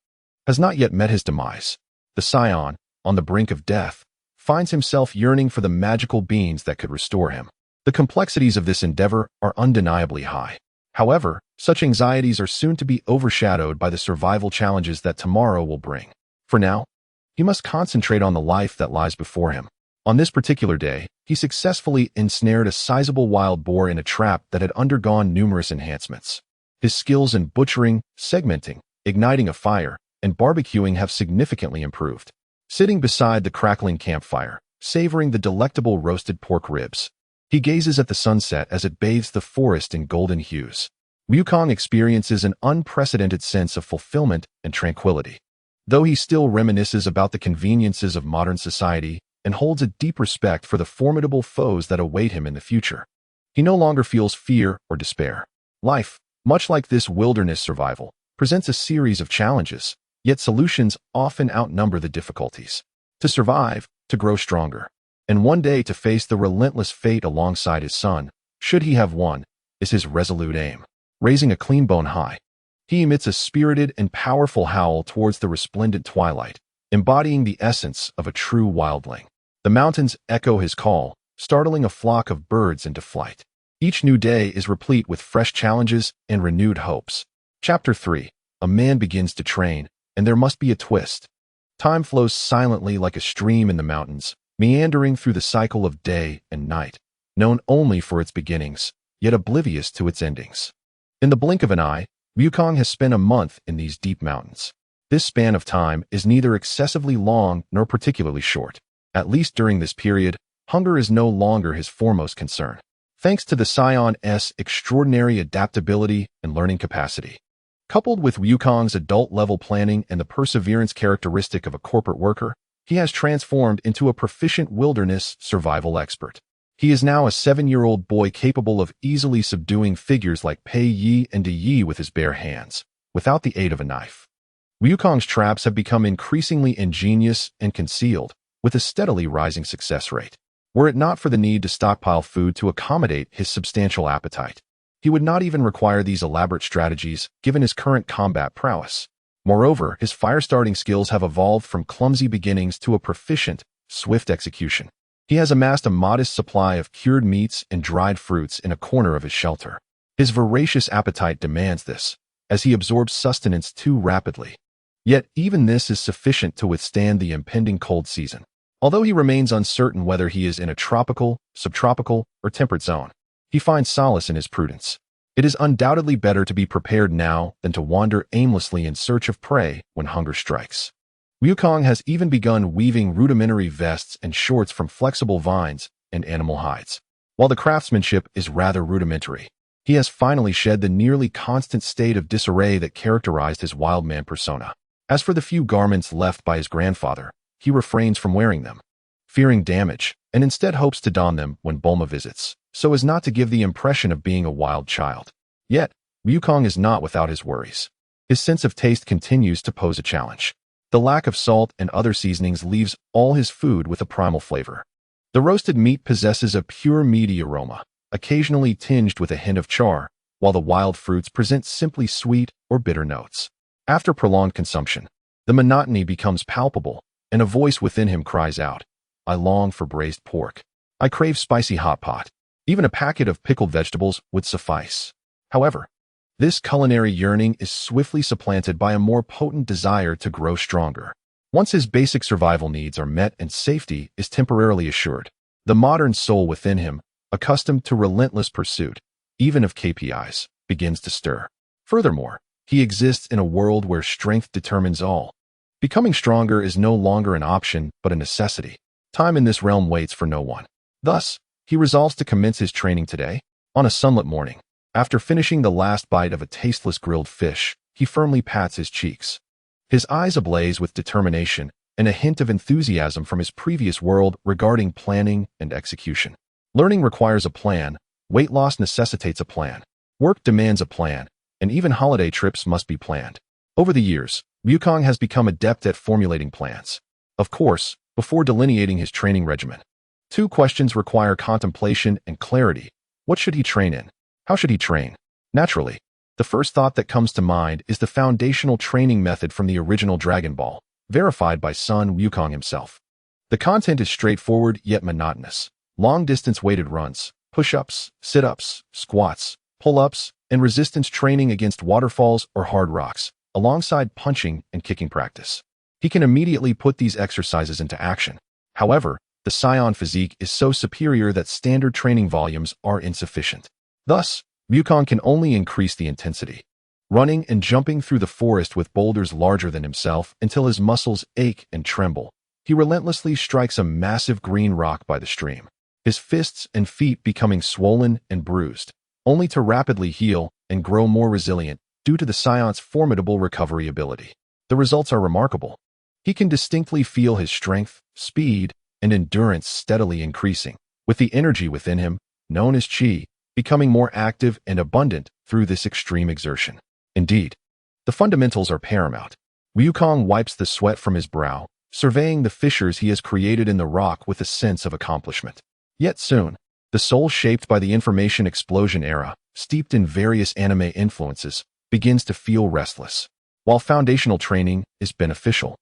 Speaker 1: has not yet met his demise. The scion, on the brink of death, finds himself yearning for the magical beings that could restore him. The complexities of this endeavor are undeniably high. However, such anxieties are soon to be overshadowed by the survival challenges that tomorrow will bring. For now, he must concentrate on the life that lies before him. On this particular day, he successfully ensnared a sizable wild boar in a trap that had undergone numerous enhancements. His skills in butchering, segmenting, igniting a fire, and barbecuing have significantly improved. Sitting beside the crackling campfire, savoring the delectable roasted pork ribs, he gazes at the sunset as it bathes the forest in golden hues. Wukong experiences an unprecedented sense of fulfillment and tranquility. Though he still reminisces about the conveniences of modern society and holds a deep respect for the formidable foes that await him in the future, he no longer feels fear or despair. Life, much like this wilderness survival, presents a series of challenges, yet solutions often outnumber the difficulties. To survive, to grow stronger, and one day to face the relentless fate alongside his son, should he have one, is his resolute aim. Raising a clean bone high, he emits a spirited and powerful howl towards the resplendent twilight, embodying the essence of a true wildling. The mountains echo his call, startling a flock of birds into flight. Each new day is replete with fresh challenges and renewed hopes. Chapter 3. A man begins to train, and there must be a twist. Time flows silently like a stream in the mountains, meandering through the cycle of day and night, known only for its beginnings, yet oblivious to its endings. In the blink of an eye, Wukong has spent a month in these deep mountains. This span of time is neither excessively long nor particularly short. At least during this period, hunger is no longer his foremost concern, thanks to the Scion's extraordinary adaptability and learning capacity. Coupled with Wukong's adult-level planning and the perseverance characteristic of a corporate worker, he has transformed into a proficient wilderness survival expert. He is now a 7-year-old boy capable of easily subduing figures like Pei Yi and Di Yi with his bare hands, without the aid of a knife. Wukong's traps have become increasingly ingenious and concealed, with a steadily rising success rate. Were it not for the need to stockpile food to accommodate his substantial appetite, He would not even require these elaborate strategies given his current combat prowess. Moreover, his fire-starting skills have evolved from clumsy beginnings to a proficient, swift execution. He has amassed a modest supply of cured meats and dried fruits in a corner of his shelter. His voracious appetite demands this, as he absorbs sustenance too rapidly. Yet even this is sufficient to withstand the impending cold season. Although he remains uncertain whether he is in a tropical, subtropical, or temperate zone, he finds solace in his prudence. It is undoubtedly better to be prepared now than to wander aimlessly in search of prey when hunger strikes. Wukong has even begun weaving rudimentary vests and shorts from flexible vines and animal hides. While the craftsmanship is rather rudimentary, he has finally shed the nearly constant state of disarray that characterized his wild man persona. As for the few garments left by his grandfather, he refrains from wearing them, fearing damage, and instead hopes to don them when Bulma visits, so as not to give the impression of being a wild child. Yet, Wukong is not without his worries. His sense of taste continues to pose a challenge. The lack of salt and other seasonings leaves all his food with a primal flavor. The roasted meat possesses a pure meaty aroma, occasionally tinged with a hint of char, while the wild fruits present simply sweet or bitter notes. After prolonged consumption, the monotony becomes palpable, and a voice within him cries out, "I long for braised pork. I crave spicy hot pot." Even a packet of pickled vegetables would suffice. However, this culinary yearning is swiftly supplanted by a more potent desire to grow stronger. Once his basic survival needs are met and safety is temporarily assured, the modern soul within him, accustomed to relentless pursuit, even of KPIs, begins to stir. Furthermore, he exists in a world where strength determines all. Becoming stronger is no longer an option but a necessity. Time in this realm waits for no one. Thus, he resolves to commence his training today. On a sunlit morning, after finishing the last bite of a tasteless grilled fish, he firmly pats his cheeks. His eyes ablaze with determination and a hint of enthusiasm from his previous world regarding planning and execution. Learning requires a plan, weight loss necessitates a plan, work demands a plan, and even holiday trips must be planned. Over the years, Wukong has become adept at formulating plans. Of course, before delineating his training regimen, two questions require contemplation and clarity. What should he train in? How should he train? Naturally, the first thought that comes to mind is the foundational training method from the original Dragon Ball, verified by Sun Wukong himself. The content is straightforward yet monotonous. Long-distance weighted runs, push-ups, sit-ups, squats, pull-ups, and resistance training against waterfalls or hard rocks, alongside punching and kicking practice. He can immediately put these exercises into action. However, the Scion physique is so superior that standard training volumes are insufficient. Thus, Wukong can only increase the intensity, running and jumping through the forest with boulders larger than himself until his muscles ache and tremble. He relentlessly strikes a massive green rock by the stream, his fists and feet becoming swollen and bruised, only to rapidly heal and grow more resilient due to the Scion's formidable recovery ability. The results are remarkable. He can distinctly feel his strength, speed, and endurance steadily increasing, with the energy within him, known as Qi, becoming more active and abundant through this extreme exertion. Indeed, the fundamentals are paramount. Wukong wipes the sweat from his brow, surveying the fissures he has created in the rock with a sense of accomplishment. Yet soon, the soul shaped by the information explosion era, steeped in various anime influences, begins to feel restless. While foundational training is beneficial,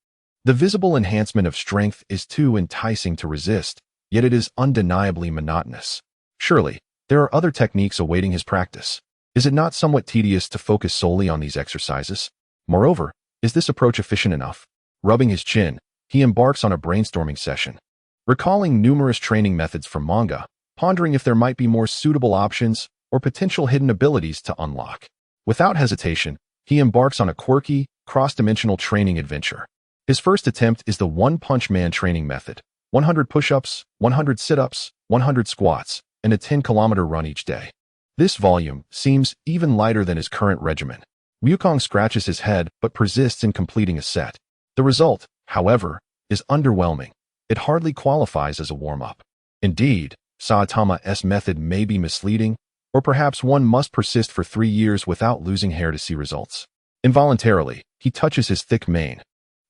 Speaker 1: the visible enhancement of strength is too enticing to resist, yet it is undeniably monotonous. Surely, there are other techniques awaiting his practice. Is it not somewhat tedious to focus solely on these exercises? Moreover, is this approach efficient enough? Rubbing his chin, he embarks on a brainstorming session. Recalling numerous training methods from manga, pondering if there might be more suitable options or potential hidden abilities to unlock. Without hesitation, he embarks on a quirky, cross-dimensional training adventure. His first attempt is the One-Punch Man training method: 100 push-ups, 100 sit-ups, 100 squats, and a 10-kilometer run each day. This volume seems even lighter than his current regimen. Wukong scratches his head but persists in completing a set. The result, however, is underwhelming. It hardly qualifies as a warm-up. Indeed, Saitama's method may be misleading, or perhaps one must persist for 3 years without losing hair to see results. Involuntarily, he touches his thick mane,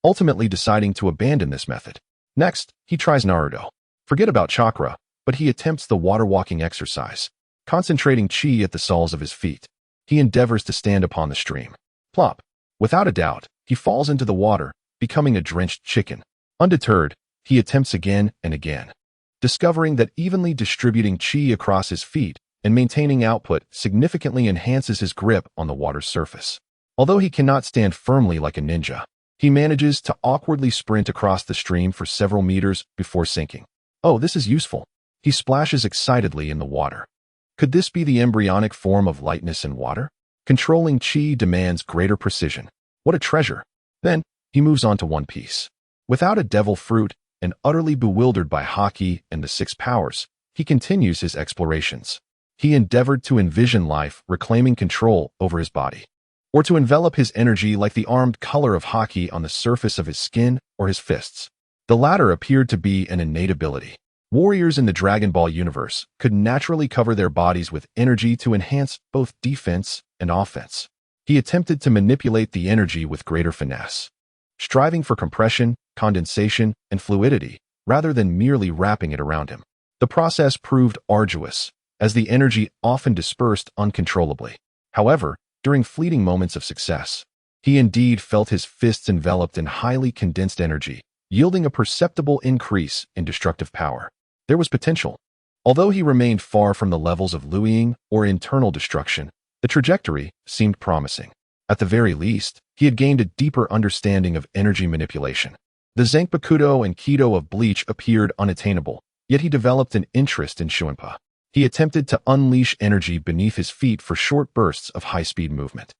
Speaker 1: ultimately deciding to abandon this method. Next, he tries Naruto. Forget about chakra, but he attempts the water walking exercise. Concentrating chi at the soles of his feet, he endeavors to stand upon the stream. Plop! Without a doubt, he falls into the water, becoming a drenched chicken. Undeterred, he attempts again and again, discovering that evenly distributing chi across his feet and maintaining output significantly enhances his grip on the water's surface. Although he cannot stand firmly like a ninja, he manages to awkwardly sprint across the stream for several meters before sinking. Oh, this is useful. He splashes excitedly in the water. Could this be the embryonic form of lightness in water? Controlling chi demands greater precision. What a treasure! Then, he moves on to One Piece. Without a devil fruit and utterly bewildered by Haki and the Six Powers, he continues his explorations. He endeavored to envision life reclaiming control over his body, or to envelop his energy like the armed color of Haki on the surface of his skin or his fists. The latter appeared to be an innate ability. Warriors in the Dragon Ball universe could naturally cover their bodies with energy to enhance both defense and offense. He attempted to manipulate the energy with greater finesse, striving for compression, condensation, and fluidity, rather than merely wrapping it around him. The process proved arduous, as the energy often dispersed uncontrollably. However, during fleeting moments of success, he indeed felt his fists enveloped in highly condensed energy, yielding a perceptible increase in destructive power. There was potential. Although he remained far from the levels of Liuying or internal destruction, the trajectory seemed promising. At the very least, he had gained a deeper understanding of energy manipulation. The Zanpakuto and Kido of Bleach appeared unattainable, yet he developed an interest in Shuinpa. He attempted to unleash energy beneath his feet for short bursts of high-speed movement.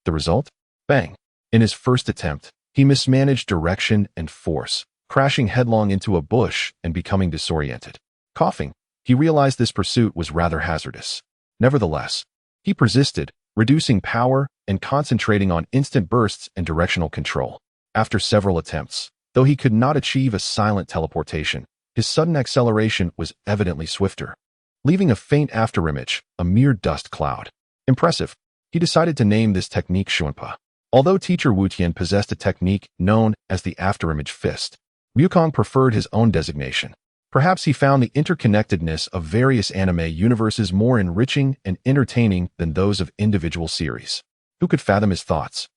Speaker 1: The result? Bang! In his first attempt, he mismanaged direction and force, crashing headlong into a bush and becoming disoriented. Coughing, he realized this pursuit was rather hazardous. Nevertheless, he persisted, reducing power and concentrating on instant bursts and directional control. After several attempts, though he could not achieve a silent teleportation, his sudden acceleration was evidently swifter, leaving a faint afterimage, a mere dust cloud. Impressive. He decided to name this technique Shuinpa. Although teacher Wutian possessed a technique known as the afterimage fist, Wukong preferred his own designation. Perhaps he found the interconnectedness of various anime universes more enriching and entertaining than those of individual series. Who could fathom his thoughts?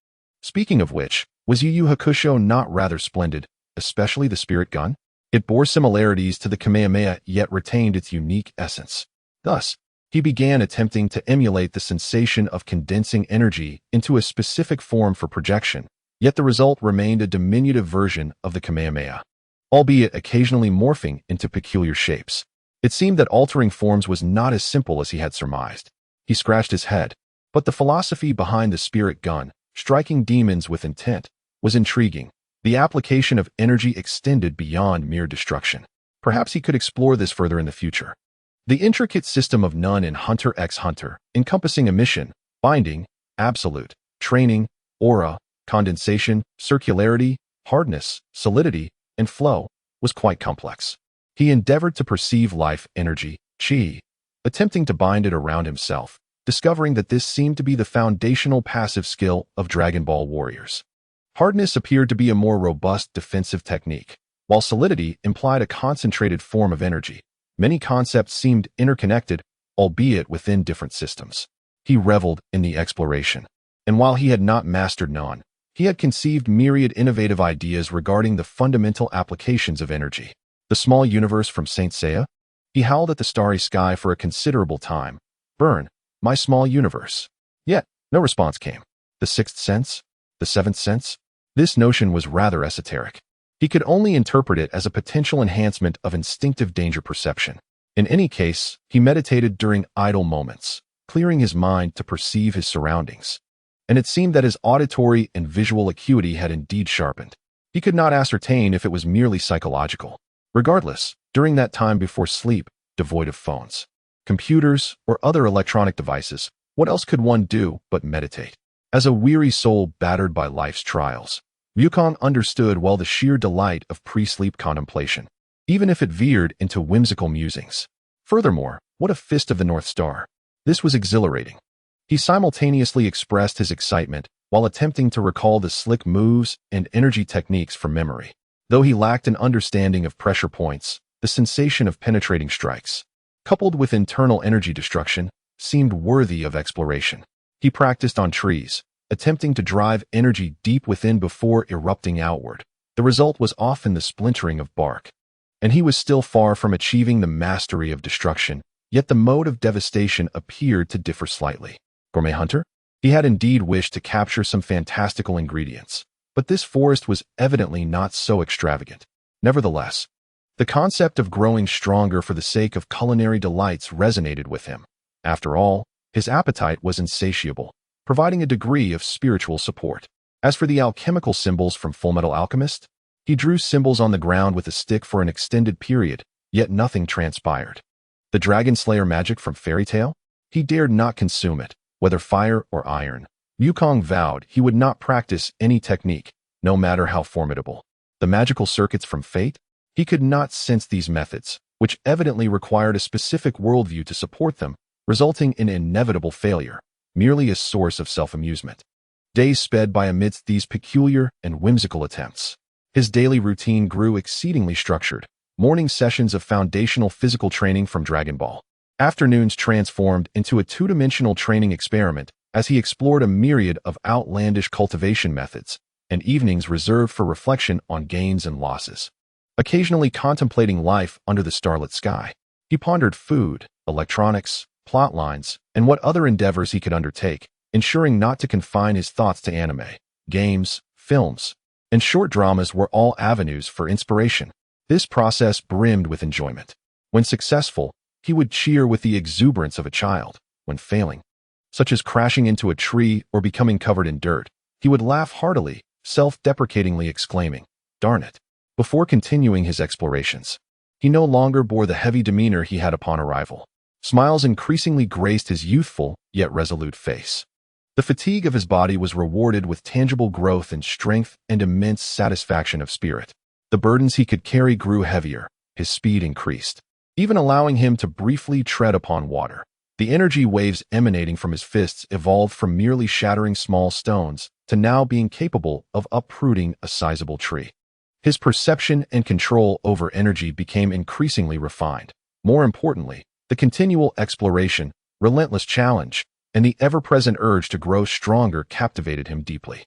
Speaker 1: Speaking of which, was Yu Yu Hakusho not rather splendid, especially the spirit gun? It bore similarities to the Kamehameha yet retained its unique essence. Thus, he began attempting to emulate the sensation of condensing energy into a specific form for projection, yet the result remained a diminutive version of the Kamehameha, albeit occasionally morphing into peculiar shapes. It seemed that altering forms was not as simple as he had surmised. He scratched his head, but the philosophy behind the spirit gun, striking demons with intent, was intriguing. The application of energy extended beyond mere destruction. Perhaps he could explore this further in the future. The intricate system of Nun in Hunter x Hunter, encompassing emission, binding, absolute, training, aura, condensation, circularity, hardness, solidity, and flow, was quite complex. He endeavored to perceive life energy, chi, attempting to bind it around himself, discovering that this seemed to be the foundational passive skill of Dragon Ball warriors. Hardness appeared to be a more robust defensive technique, while solidity implied a concentrated form of energy. Many concepts seemed interconnected, albeit within different systems. He reveled in the exploration, and while he had not mastered Nun, he had conceived myriad innovative ideas regarding the fundamental applications of energy. The small universe from Saint Seiya? He howled at the starry sky for a considerable time. Burn, my small universe. Yet, no response came. The sixth sense? The seventh sense? This notion was rather esoteric. He could only interpret it as a potential enhancement of instinctive danger perception. In any case, he meditated during idle moments, clearing his mind to perceive his surroundings. And it seemed that his auditory and visual acuity had indeed sharpened. He could not ascertain if it was merely psychological. Regardless, during that time before sleep, devoid of phones, computers, or other electronic devices, what else could one do but meditate? As a weary soul battered by life's trials, Wukong understood well the sheer delight of pre-sleep contemplation, even if it veered into whimsical musings. Furthermore, what a fist of the North Star. This was exhilarating. He simultaneously expressed his excitement while attempting to recall the slick moves and energy techniques from memory. Though he lacked an understanding of pressure points, the sensation of penetrating strikes, coupled with internal energy destruction, seemed worthy of exploration. He practiced on trees, attempting to drive energy deep within before erupting outward. The result was often the splintering of bark. And he was still far from achieving the mastery of destruction, yet the mode of devastation appeared to differ slightly. Gourmet hunter? He had indeed wished to capture some fantastical ingredients, but this forest was evidently not so extravagant. Nevertheless, the concept of growing stronger for the sake of culinary delights resonated with him. After all, his appetite was insatiable, providing a degree of spiritual support. As for the alchemical symbols from Fullmetal Alchemist, he drew symbols on the ground with a stick for an extended period, yet nothing transpired. The Dragon Slayer magic from Fairy Tail? He dared not consume it, whether fire or iron. Wukong vowed he would not practice any technique, no matter how formidable. The magical circuits from Fate? He could not sense these methods, which evidently required a specific worldview to support them, resulting in inevitable failure, merely a source of self-amusement. Days sped by amidst these peculiar and whimsical attempts. His daily routine grew exceedingly structured. Morning sessions of foundational physical training from Dragon Ball. Afternoons transformed into a two-dimensional training experiment as he explored a myriad of outlandish cultivation methods, and evenings reserved for reflection on gains and losses. Occasionally contemplating life under the starlit sky, he pondered food, electronics, plot lines, and what other endeavors he could undertake, ensuring not to confine his thoughts to anime, games, films, and short dramas were all avenues for inspiration. This process brimmed with enjoyment. When successful, he would cheer with the exuberance of a child. When failing, such as crashing into a tree or becoming covered in dirt, he would laugh heartily, self-deprecatingly exclaiming, "Darn it." Before continuing his explorations, he no longer bore the heavy demeanor he had upon arrival. Smiles increasingly graced his youthful, yet resolute face. The fatigue of his body was rewarded with tangible growth in strength and immense satisfaction of spirit. The burdens he could carry grew heavier, his speed increased, even allowing him to briefly tread upon water. The energy waves emanating from his fists evolved from merely shattering small stones to now being capable of uprooting a sizable tree. His perception and control over energy became increasingly refined. More importantly, the continual exploration, relentless challenge, and the ever-present urge to grow stronger captivated him deeply.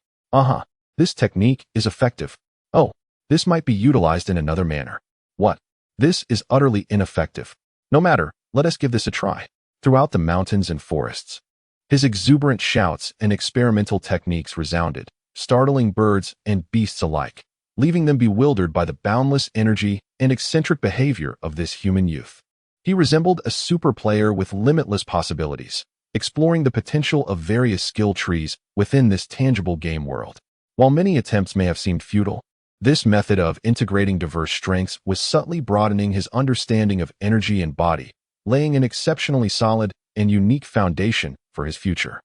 Speaker 1: This technique is effective. Oh, this might be utilized in another manner. What? This is utterly ineffective. No matter, let us give this a try. Throughout the mountains and forests, his exuberant shouts and experimental techniques resounded, startling birds and beasts alike, leaving them bewildered by the boundless energy and eccentric behavior of this human youth. He resembled a super player with limitless possibilities, exploring the potential of various skill trees within this tangible game world. While many attempts may have seemed futile, this method of integrating diverse strengths was subtly broadening his understanding of energy and body, laying an exceptionally solid and unique foundation for his future.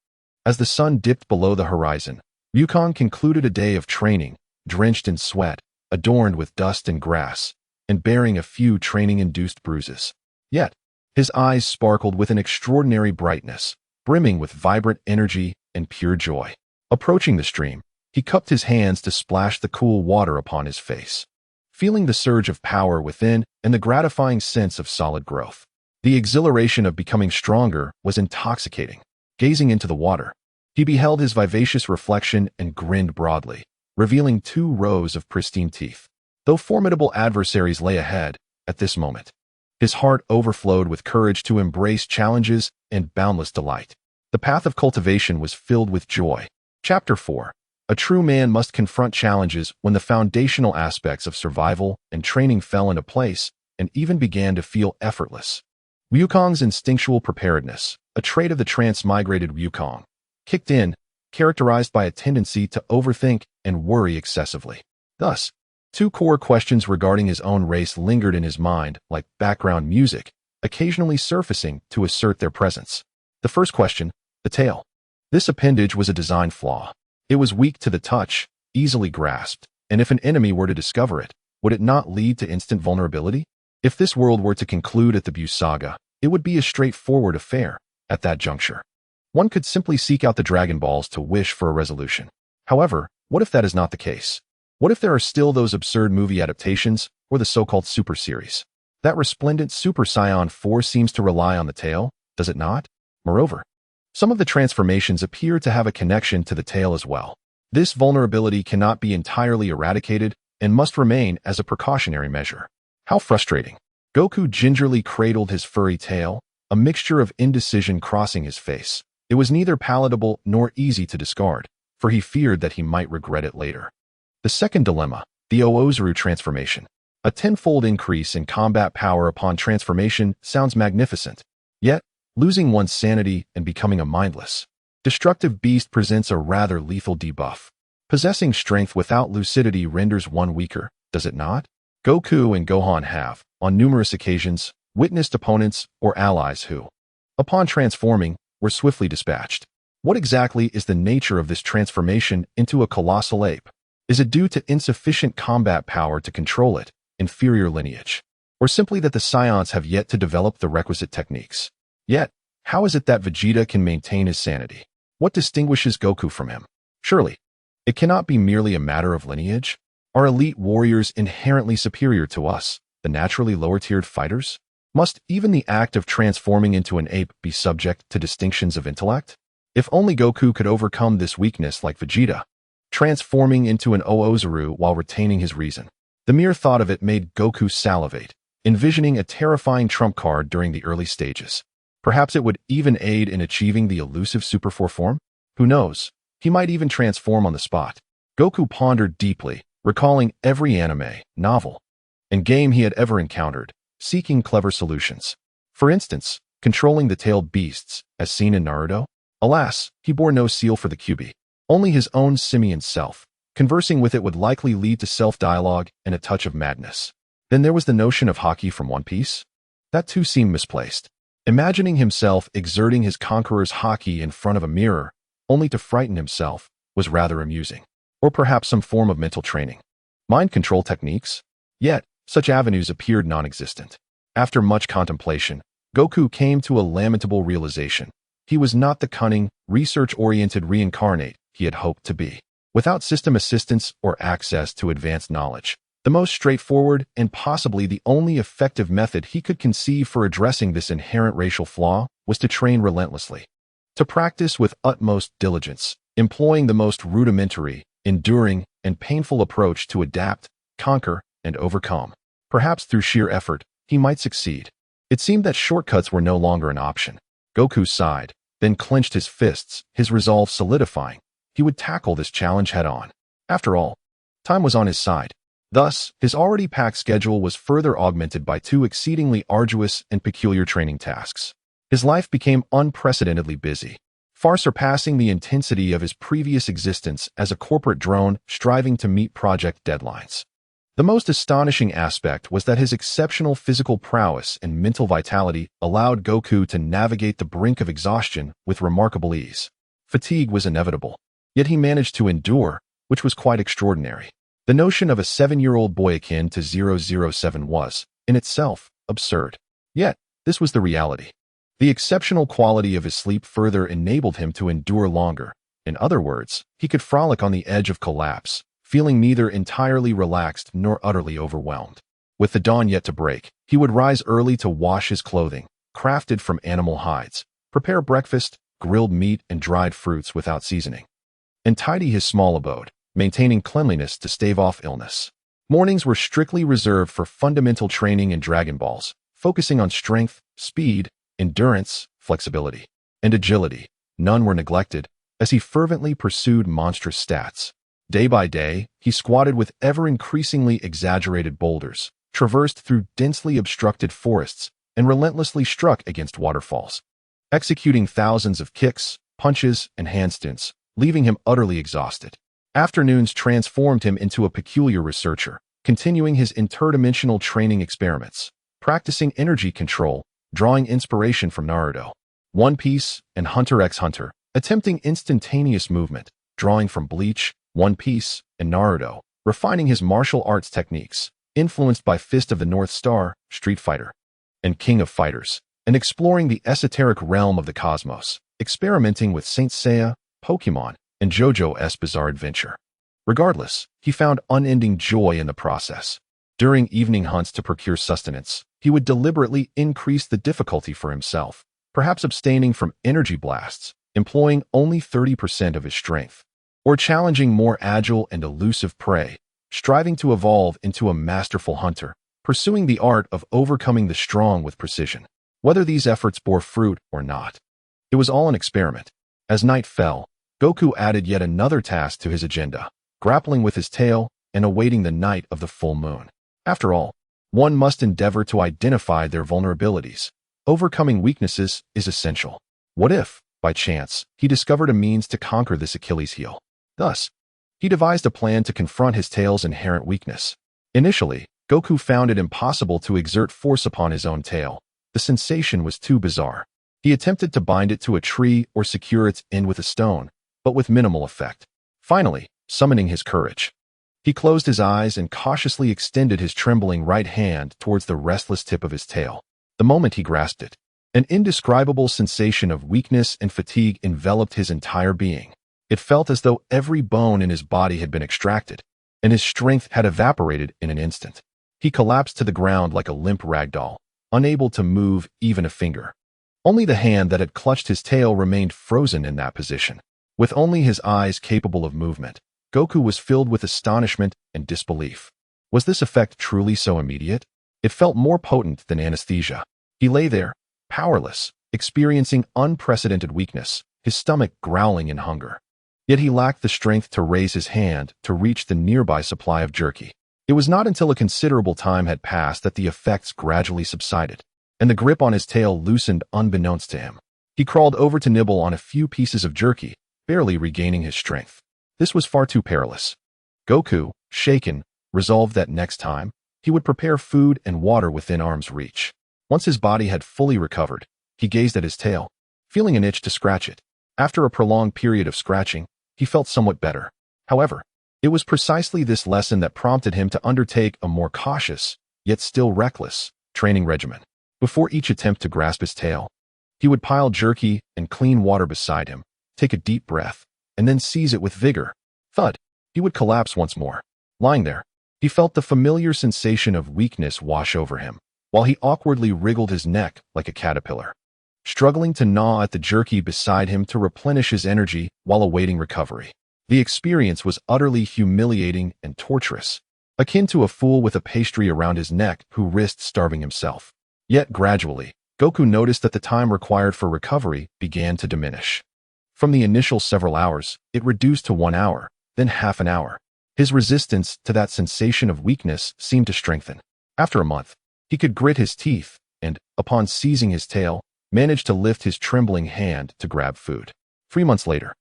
Speaker 1: As the sun dipped below the horizon, Wukong concluded a day of training, drenched in sweat, adorned with dust and grass, and bearing a few training-induced bruises. Yet, his eyes sparkled with an extraordinary brightness, brimming with vibrant energy and pure joy. Approaching the stream, he cupped his hands to splash the cool water upon his face, feeling the surge of power within and the gratifying sense of solid growth. The exhilaration of becoming stronger was intoxicating. Gazing into the water, he beheld his vivacious reflection and grinned broadly, revealing 2 rows of pristine teeth. Though formidable adversaries lay ahead, at this moment, his heart overflowed with courage to embrace challenges and boundless delight. The path of cultivation was filled with joy. Chapter 4. A true man must confront challenges when the foundational aspects of survival and training fell into place and even began to feel effortless. Wukong's instinctual preparedness, a trait of the transmigrated Wukong, kicked in, characterized by a tendency to overthink and worry excessively. Thus, 2 core questions regarding his own race lingered in his mind like background music, occasionally surfacing to assert their presence. The first question, the tail. This appendage was a design flaw. It was weak to the touch, easily grasped, and if an enemy were to discover it, would it not lead to instant vulnerability? If this world were to conclude at the Buu saga, it would be a straightforward affair. At that juncture, one could simply seek out the Dragon Balls to wish for a resolution. However, what if that is not the case? What if there are still those absurd movie adaptations or the so-called super series? That resplendent Super Saiyan 4 seems to rely on the tail, does it not? Moreover, some of the transformations appear to have a connection to the tail as well. This vulnerability cannot be entirely eradicated and must remain as a precautionary measure. How frustrating. Goku gingerly cradled his furry tail, a mixture of indecision crossing his face. It was neither palatable nor easy to discard, for he feared that he might regret it later. The second dilemma, the Oozuru transformation. A tenfold increase in combat power upon transformation sounds magnificent. Yet, losing one's sanity and becoming a mindless, destructive beast presents a rather lethal debuff. Possessing strength without lucidity renders one weaker, does it not? Goku and Gohan have, on numerous occasions, witnessed opponents or allies who, upon transforming, were swiftly dispatched. What exactly is the nature of this transformation into a colossal ape? Is it due to insufficient combat power to control it, inferior lineage, or simply that the Saiyans have yet to develop the requisite techniques? Yet, how is it that Vegeta can maintain his sanity? What distinguishes Goku from him? Surely, it cannot be merely a matter of lineage? Are elite warriors inherently superior to us, the naturally lower-tiered fighters? Must even the act of transforming into an ape be subject to distinctions of intellect? If only Goku could overcome this weakness like Vegeta, transforming into an Oozuru while retaining his reason. The mere thought of it made Goku salivate, envisioning a terrifying trump card during the early stages. Perhaps it would even aid in achieving the elusive Super 4 form? Who knows? He might even transform on the spot. Goku pondered deeply, recalling every anime, novel, and game he had ever encountered, seeking clever solutions. For instance, controlling the tailed beasts, as seen in Naruto. Alas, he bore no seal for the QB. Only his own simian self. Conversing with it would likely lead to self-dialogue and a touch of madness. Then there was the notion of Haki from One Piece. That too seemed misplaced. Imagining himself exerting his conqueror's Haki in front of a mirror, only to frighten himself, was rather amusing. Or perhaps some form of mental training. Mind control techniques? Yet, such avenues appeared non-existent. After much contemplation, Goku came to a lamentable realization. He was not the cunning, research-oriented reincarnate he had hoped to be. Without system assistance or access to advanced knowledge, the most straightforward and possibly the only effective method he could conceive for addressing this inherent racial flaw was to train relentlessly. To practice with utmost diligence, employing the most rudimentary, enduring, and painful approach to adapt, conquer, and overcome. Perhaps through sheer effort, he might succeed. It seemed that shortcuts were no longer an option. Goku sighed, then clenched his fists, his resolve solidifying. He would tackle this challenge head-on. After all, time was on his side. Thus, his already packed schedule was further augmented by two exceedingly arduous and peculiar training tasks. His life became unprecedentedly busy, far surpassing the intensity of his previous existence as a corporate drone striving to meet project deadlines. The most astonishing aspect was that his exceptional physical prowess and mental vitality allowed Goku to navigate the brink of exhaustion with remarkable ease. Fatigue was inevitable, yet he managed to endure, which was quite extraordinary. The notion of a 7-year-old boy akin to 007 was, in itself, absurd. Yet, this was the reality. The exceptional quality of his sleep further enabled him to endure longer. In other words, he could frolic on the edge of collapse, feeling neither entirely relaxed nor utterly overwhelmed. With the dawn yet to break, he would rise early to wash his clothing, crafted from animal hides, prepare breakfast, grilled meat and dried fruits without seasoning, and tidy his small abode, maintaining cleanliness to stave off illness. Mornings were strictly reserved for fundamental training in Dragon Balls, focusing on strength, speed, endurance, flexibility, and agility. None were neglected, as he fervently pursued monstrous stats. Day by day, he squatted with ever-increasingly exaggerated boulders, traversed through densely obstructed forests, and relentlessly struck against waterfalls, executing thousands of kicks, punches, and handstands, leaving him utterly exhausted. Afternoons transformed him into a peculiar researcher, continuing his interdimensional training experiments, practicing energy control, drawing inspiration from Naruto, One Piece, and Hunter x Hunter, attempting instantaneous movement, drawing from Bleach, One Piece, and Naruto, refining his martial arts techniques, influenced by Fist of the North Star, Street Fighter, and King of Fighters, and exploring the esoteric realm of the cosmos, experimenting with Saint Seiya, Pokemon, and JoJo's Bizarre Adventure. Regardless, he found unending joy in the process. During evening hunts to procure sustenance, he would deliberately increase the difficulty for himself, perhaps abstaining from energy blasts, employing only 30% of his strength, or challenging more agile and elusive prey, striving to evolve into a masterful hunter, pursuing the art of overcoming the strong with precision. Whether these efforts bore fruit or not, it was all an experiment. As night fell, Goku added yet another task to his agenda, grappling with his tail and awaiting the night of the full moon. After all, one must endeavor to identify their vulnerabilities. Overcoming weaknesses is essential. What if, by chance, he discovered a means to conquer this Achilles heel? Thus, he devised a plan to confront his tail's inherent weakness. Initially, Goku found it impossible to exert force upon his own tail. The sensation was too bizarre. He attempted to bind it to a tree or secure its end with a stone, but with minimal effect. Finally, summoning his courage, he closed his eyes and cautiously extended his trembling right hand towards the restless tip of his tail. The moment he grasped it, an indescribable sensation of weakness and fatigue enveloped his entire being. It felt as though every bone in his body had been extracted, and his strength had evaporated in an instant. He collapsed to the ground like a limp rag doll, unable to move even a finger. Only the hand that had clutched his tail remained frozen in that position. With only his eyes capable of movement, Goku was filled with astonishment and disbelief. Was this effect truly so immediate? It felt more potent than anesthesia. He lay there, powerless, experiencing unprecedented weakness, his stomach growling in hunger. Yet he lacked the strength to raise his hand to reach the nearby supply of jerky. It was not until a considerable time had passed that the effects gradually subsided, and the grip on his tail loosened unbeknownst to him. He crawled over to nibble on a few pieces of jerky, barely regaining his strength. This was far too perilous. Goku, shaken, resolved that next time, he would prepare food and water within arm's reach. Once his body had fully recovered, he gazed at his tail, feeling an itch to scratch it. After a prolonged period of scratching, he felt somewhat better. However, it was precisely this lesson that prompted him to undertake a more cautious, yet still reckless, training regimen. Before each attempt to grasp his tail, he would pile jerky and clean water beside him, take a deep breath, and then seize it with vigor. Thud! He would collapse once more. Lying there, he felt the familiar sensation of weakness wash over him, while he awkwardly wriggled his neck like a caterpillar, struggling to gnaw at the jerky beside him to replenish his energy while awaiting recovery. The experience was utterly humiliating and torturous, akin to a fool with a pastry around his neck who risked starving himself. Yet gradually, Goku noticed that the time required for recovery began to diminish. From the initial several hours, it reduced to 1 hour, then half an hour. His resistance to that sensation of weakness seemed to strengthen. After a month, he could grit his teeth and, upon seizing his tail, managed to lift his trembling hand to grab food. 3 months later,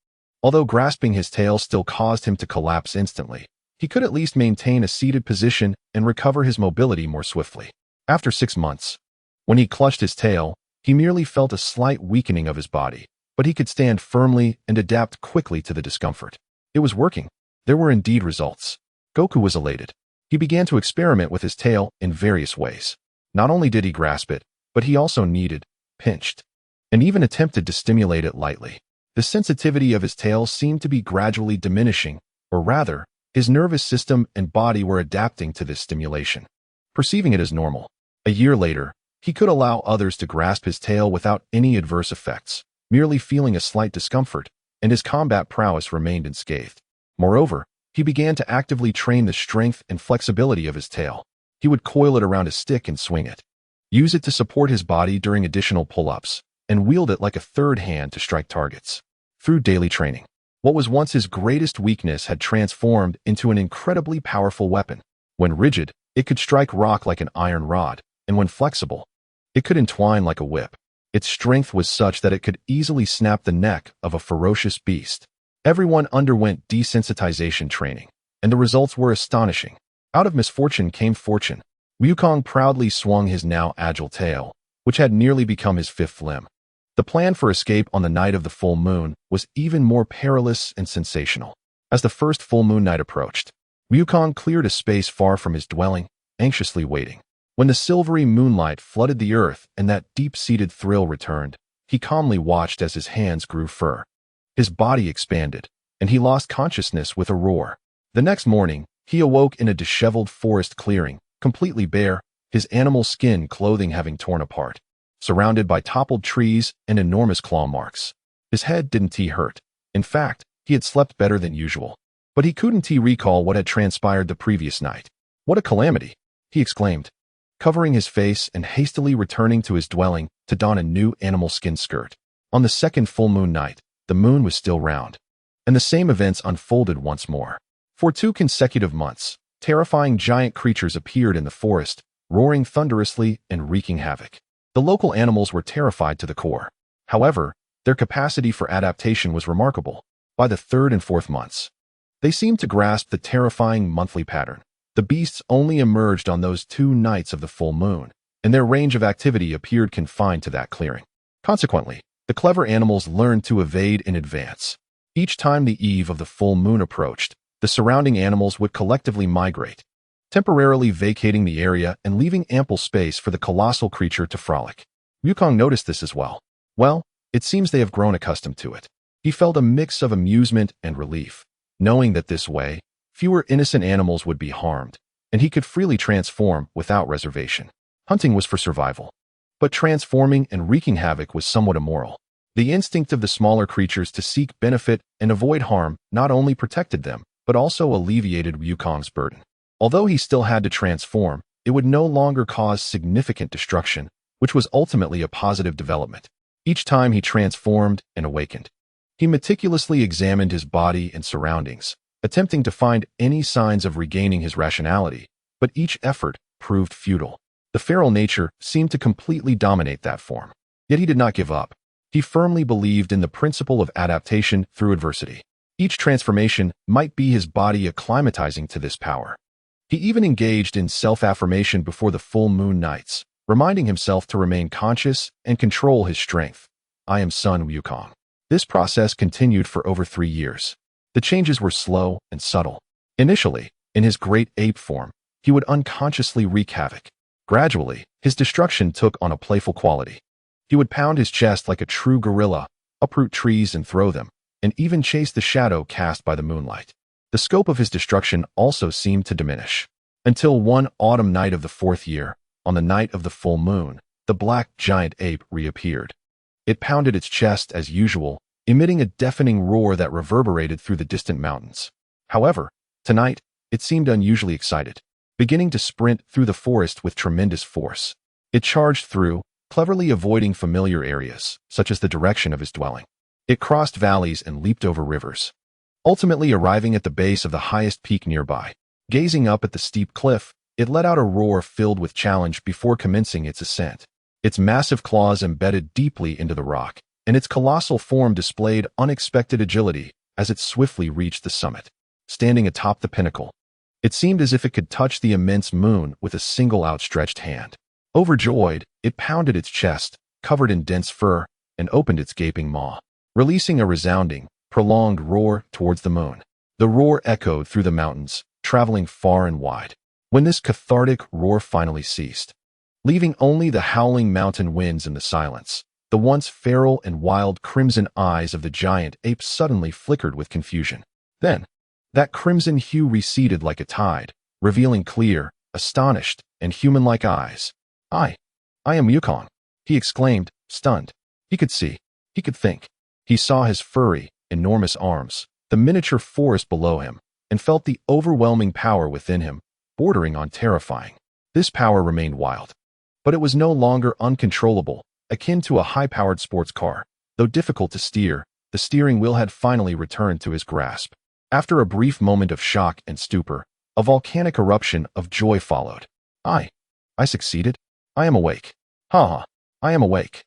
Speaker 1: although grasping his tail still caused him to collapse instantly, he could at least maintain a seated position and recover his mobility more swiftly. After 6 months, when he clutched his tail, he merely felt a slight weakening of his body, but he could stand firmly and adapt quickly to the discomfort. It was working. There were indeed results. Goku was elated. He began to experiment with his tail in various ways. Not only did he grasp it, but he also kneaded, pinched, and even attempted to stimulate it lightly. The sensitivity of his tail seemed to be gradually diminishing, or rather, his nervous system and body were adapting to this stimulation, perceiving it as normal. A year later, he could allow others to grasp his tail without any adverse effects, merely feeling a slight discomfort, and his combat prowess remained unscathed. Moreover, he began to actively train the strength and flexibility of his tail. He would coil it around a stick and swing it, use it to support his body during additional pull-ups, and wield it like a third hand to strike targets. Through daily training, what was once his greatest weakness had transformed into an incredibly powerful weapon. When rigid, it could strike rock like an iron rod, and when flexible, it could entwine like a whip. Its strength was such that it could easily snap the neck of a ferocious beast. Everyone underwent desensitization training, and the results were astonishing. Out of misfortune came fortune. Wukong proudly swung his now agile tail, which had nearly become his fifth limb. The plan for escape on the night of the full moon was even more perilous and sensational. As the first full moon night approached, Wukong cleared a space far from his dwelling, anxiously waiting. When the silvery moonlight flooded the earth and that deep-seated thrill returned, he calmly watched as his hands grew fur. His body expanded, and he lost consciousness with a roar. The next morning, he awoke in a disheveled forest clearing, completely bare, his animal skin clothing having torn apart, surrounded by toppled trees and enormous claw marks. His head didn't hurt. In fact, he had slept better than usual. But he couldn't recall what had transpired the previous night. What a calamity, he exclaimed, covering his face and hastily returning to his dwelling to don a new animal skin skirt. On the second full moon night, the moon was still round, and the same events unfolded once more. For 2 consecutive months, terrifying giant creatures appeared in the forest, roaring thunderously and wreaking havoc. The local animals were terrified to the core. However, their capacity for adaptation was remarkable. By the 3rd and 4th months, they seemed to grasp the terrifying monthly pattern. The beasts only emerged on those 2 nights of the full moon, and their range of activity appeared confined to that clearing. Consequently, the clever animals learned to evade in advance. Each time the eve of the full moon approached, the surrounding animals would collectively migrate, temporarily vacating the area and leaving ample space for the colossal creature to frolic. Wukong noticed this as well. Well, it seems they have grown accustomed to it. He felt a mix of amusement and relief, knowing that this way, fewer innocent animals would be harmed, and he could freely transform without reservation. Hunting was for survival, but transforming and wreaking havoc was somewhat immoral. The instinct of the smaller creatures to seek benefit and avoid harm not only protected them, but also alleviated Wukong's burden. Although he still had to transform, it would no longer cause significant destruction, which was ultimately a positive development. Each time he transformed and awakened, he meticulously examined his body and surroundings, attempting to find any signs of regaining his rationality, but each effort proved futile. The feral nature seemed to completely dominate that form. Yet he did not give up. He firmly believed in the principle of adaptation through adversity. Each transformation might be his body acclimatizing to this power. He even engaged in self-affirmation before the full moon nights, reminding himself to remain conscious and control his strength. I am Sun Wukong. This process continued for over 3 years. The changes were slow and subtle. Initially, in his great ape form, he would unconsciously wreak havoc. Gradually, his destruction took on a playful quality. He would pound his chest like a true gorilla, uproot trees and throw them, and even chase the shadow cast by the moonlight. The scope of his destruction also seemed to diminish. Until one autumn night of the 4th year, on the night of the full moon, the black giant ape reappeared. It pounded its chest as usual, emitting a deafening roar that reverberated through the distant mountains. However, tonight, it seemed unusually excited, beginning to sprint through the forest with tremendous force. It charged through, cleverly avoiding familiar areas, such as the direction of his dwelling. It crossed valleys and leaped over rivers, ultimately arriving at the base of the highest peak nearby. Gazing up at the steep cliff, it let out a roar filled with challenge before commencing its ascent. Its massive claws embedded deeply into the rock, and its colossal form displayed unexpected agility as it swiftly reached the summit. Standing atop the pinnacle, it seemed as if it could touch the immense moon with a single outstretched hand. Overjoyed, it pounded its chest, covered in dense fur, and opened its gaping maw, releasing a resounding, prolonged roar towards the moon. The roar echoed through the mountains, traveling far and wide. When this cathartic roar finally ceased, leaving only the howling mountain winds in the silence, the once feral and wild crimson eyes of the giant ape suddenly flickered with confusion. Then, that crimson hue receded like a tide, revealing clear, astonished, and human-like eyes. I am Wukong, he exclaimed, stunned. He could see. He could think. He saw his furry, enormous arms, the miniature forest below him, and felt the overwhelming power within him, bordering on terrifying. This power remained wild, but it was no longer uncontrollable, akin to a high-powered sports car. Though difficult to steer, the steering wheel had finally returned to his grasp. After a brief moment of shock and stupor, a volcanic eruption of joy followed. I succeeded. I am awake. Ha! I am awake.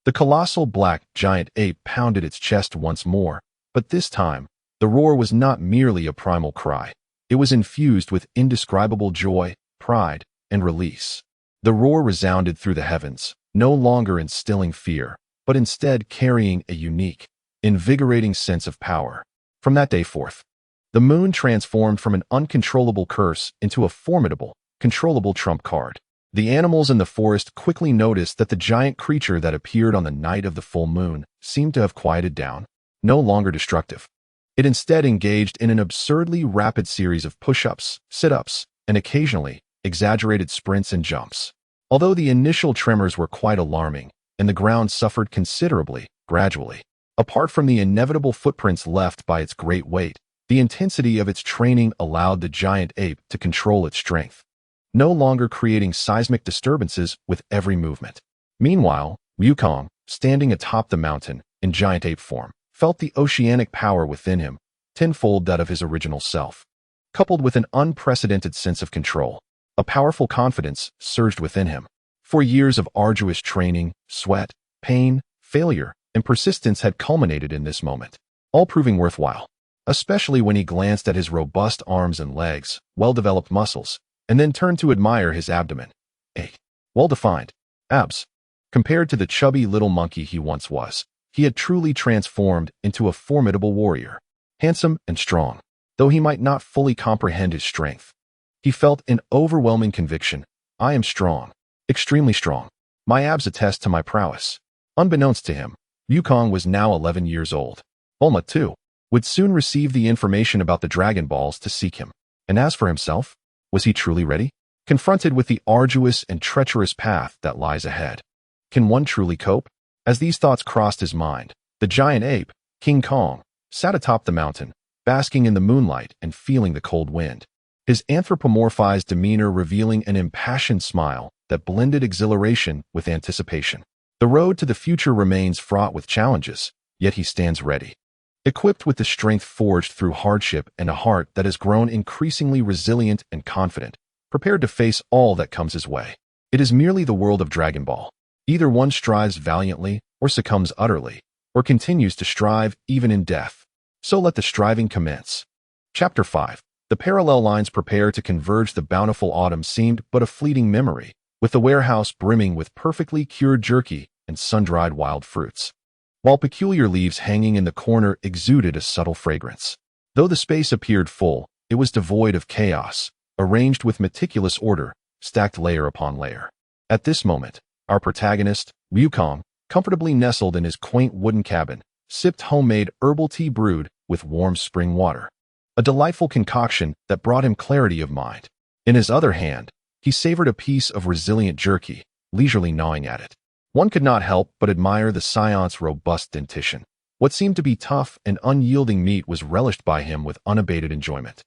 Speaker 1: The colossal black giant ape pounded its chest once more, but this time, the roar was not merely a primal cry. It was infused with indescribable joy, pride, and release. The roar resounded through the heavens, no longer instilling fear, but instead carrying a unique, invigorating sense of power. From that day forth, the moon transformed from an uncontrollable curse into a formidable, controllable trump card. The animals in the forest quickly noticed that the giant creature that appeared on the night of the full moon seemed to have quieted down, no longer destructive. It instead engaged in an absurdly rapid series of push-ups, sit-ups, and occasionally, exaggerated sprints and jumps. Although the initial tremors were quite alarming, and the ground suffered considerably, gradually. Apart from the inevitable footprints left by its great weight, the intensity of its training allowed the giant ape to control its strength, no longer creating seismic disturbances with every movement. Meanwhile, Wukong, standing atop the mountain in giant ape form, felt the oceanic power within him, tenfold that of his original self. Coupled with an unprecedented sense of control, a powerful confidence surged within him. For years of arduous training, sweat, pain, failure, and persistence had culminated in this moment, all proving worthwhile, especially when he glanced at his robust arms and legs, well-developed muscles, and then turned to admire his abdomen. Well-defined abs. Compared to the chubby little monkey he once was, he had truly transformed into a formidable warrior, handsome and strong, though he might not fully comprehend his strength. He felt an overwhelming conviction. I am strong, extremely strong. My abs attest to my prowess. Unbeknownst to him, Wukong was now 11 years old. Bulma, too, would soon receive the information about the Dragon Balls to seek him. And as for himself, was he truly ready? Confronted with the arduous and treacherous path that lies ahead, can one truly cope? As these thoughts crossed his mind, the giant ape, King Kong, sat atop the mountain, basking in the moonlight and feeling the cold wind. His anthropomorphized demeanor revealing an impassioned smile that blended exhilaration with anticipation. The road to the future remains fraught with challenges, yet he stands ready. Equipped with the strength forged through hardship and a heart that has grown increasingly resilient and confident, prepared to face all that comes his way. It is merely the world of Dragon Ball. Either one strives valiantly, or succumbs utterly, or continues to strive even in death. So let the striving commence. Chapter 5. The parallel lines prepare to converge. The bountiful autumn seemed but a fleeting memory, with the warehouse brimming with perfectly cured jerky and sun-dried wild fruits, while peculiar leaves hanging in the corner exuded a subtle fragrance. Though the space appeared full, it was devoid of chaos, arranged with meticulous order, stacked layer upon layer. At this moment, our protagonist, Wukong, comfortably nestled in his quaint wooden cabin, sipped homemade herbal tea brewed with warm spring water, a delightful concoction that brought him clarity of mind. In his other hand, he savored a piece of resilient jerky, leisurely gnawing at it. One could not help but admire the scion's robust dentition. What seemed to be tough and unyielding meat was relished by him with unabated enjoyment,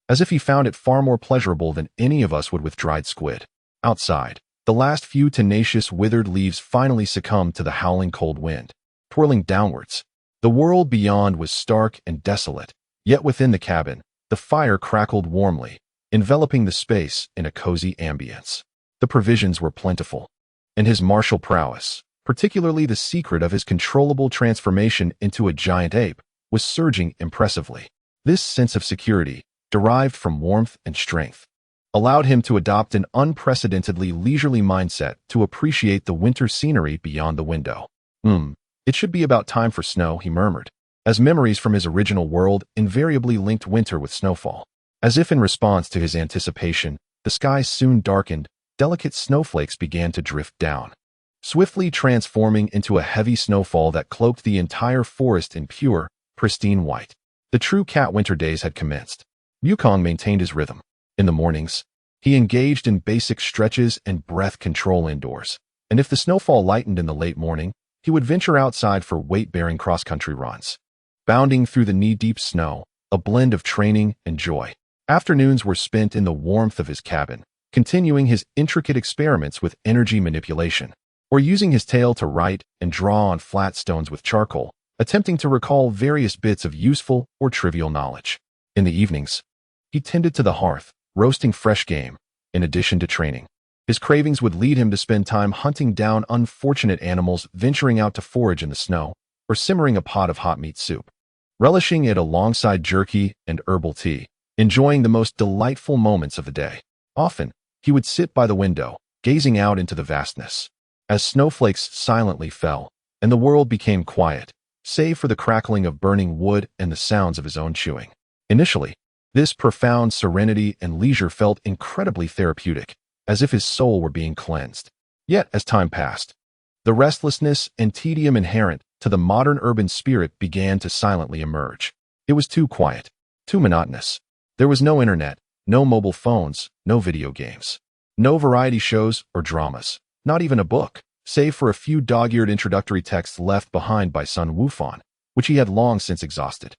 Speaker 1: as if he found it far more pleasurable than any of us would with dried squid. Outside, the last few tenacious withered leaves finally succumbed to the howling cold wind, twirling downwards. The world beyond was stark and desolate, yet within the cabin, the fire crackled warmly, enveloping the space in a cozy ambience. The provisions were plentiful, and his martial prowess, particularly the secret of his controllable transformation into a giant ape, was surging impressively. This sense of security, derived from warmth and strength, allowed him to adopt an unprecedentedly leisurely mindset to appreciate the winter scenery beyond the window. It should be about time for snow, he murmured, as memories from his original world invariably linked winter with snowfall. As if in response to his anticipation, the sky soon darkened, delicate snowflakes began to drift down, swiftly transforming into a heavy snowfall that cloaked the entire forest in pure, pristine white. The true cat winter days had commenced. Wukong maintained his rhythm. In the mornings, he engaged in basic stretches and breath control indoors, and if the snowfall lightened in the late morning, he would venture outside for weight-bearing cross-country runs, bounding through the knee-deep snow, a blend of training and joy. Afternoons were spent in the warmth of his cabin, continuing his intricate experiments with energy manipulation, or using his tail to write and draw on flat stones with charcoal, attempting to recall various bits of useful or trivial knowledge. In the evenings, he tended to the hearth, roasting fresh game, in addition to training. His cravings would lead him to spend time hunting down unfortunate animals, venturing out to forage in the snow, or simmering a pot of hot meat soup, relishing it alongside jerky and herbal tea, enjoying the most delightful moments of the day. Often, he would sit by the window, gazing out into the vastness, as snowflakes silently fell, and the world became quiet, save for the crackling of burning wood and the sounds of his own chewing. Initially, this profound serenity and leisure felt incredibly therapeutic, as if his soul were being cleansed. Yet, as time passed, the restlessness and tedium inherent to the modern urban spirit began to silently emerge. It was too quiet, too monotonous. There was no internet, no mobile phones, no video games. No variety shows or dramas, not even a book, save for a few dog-eared introductory texts left behind by Sun Wufan, which he had long since exhausted.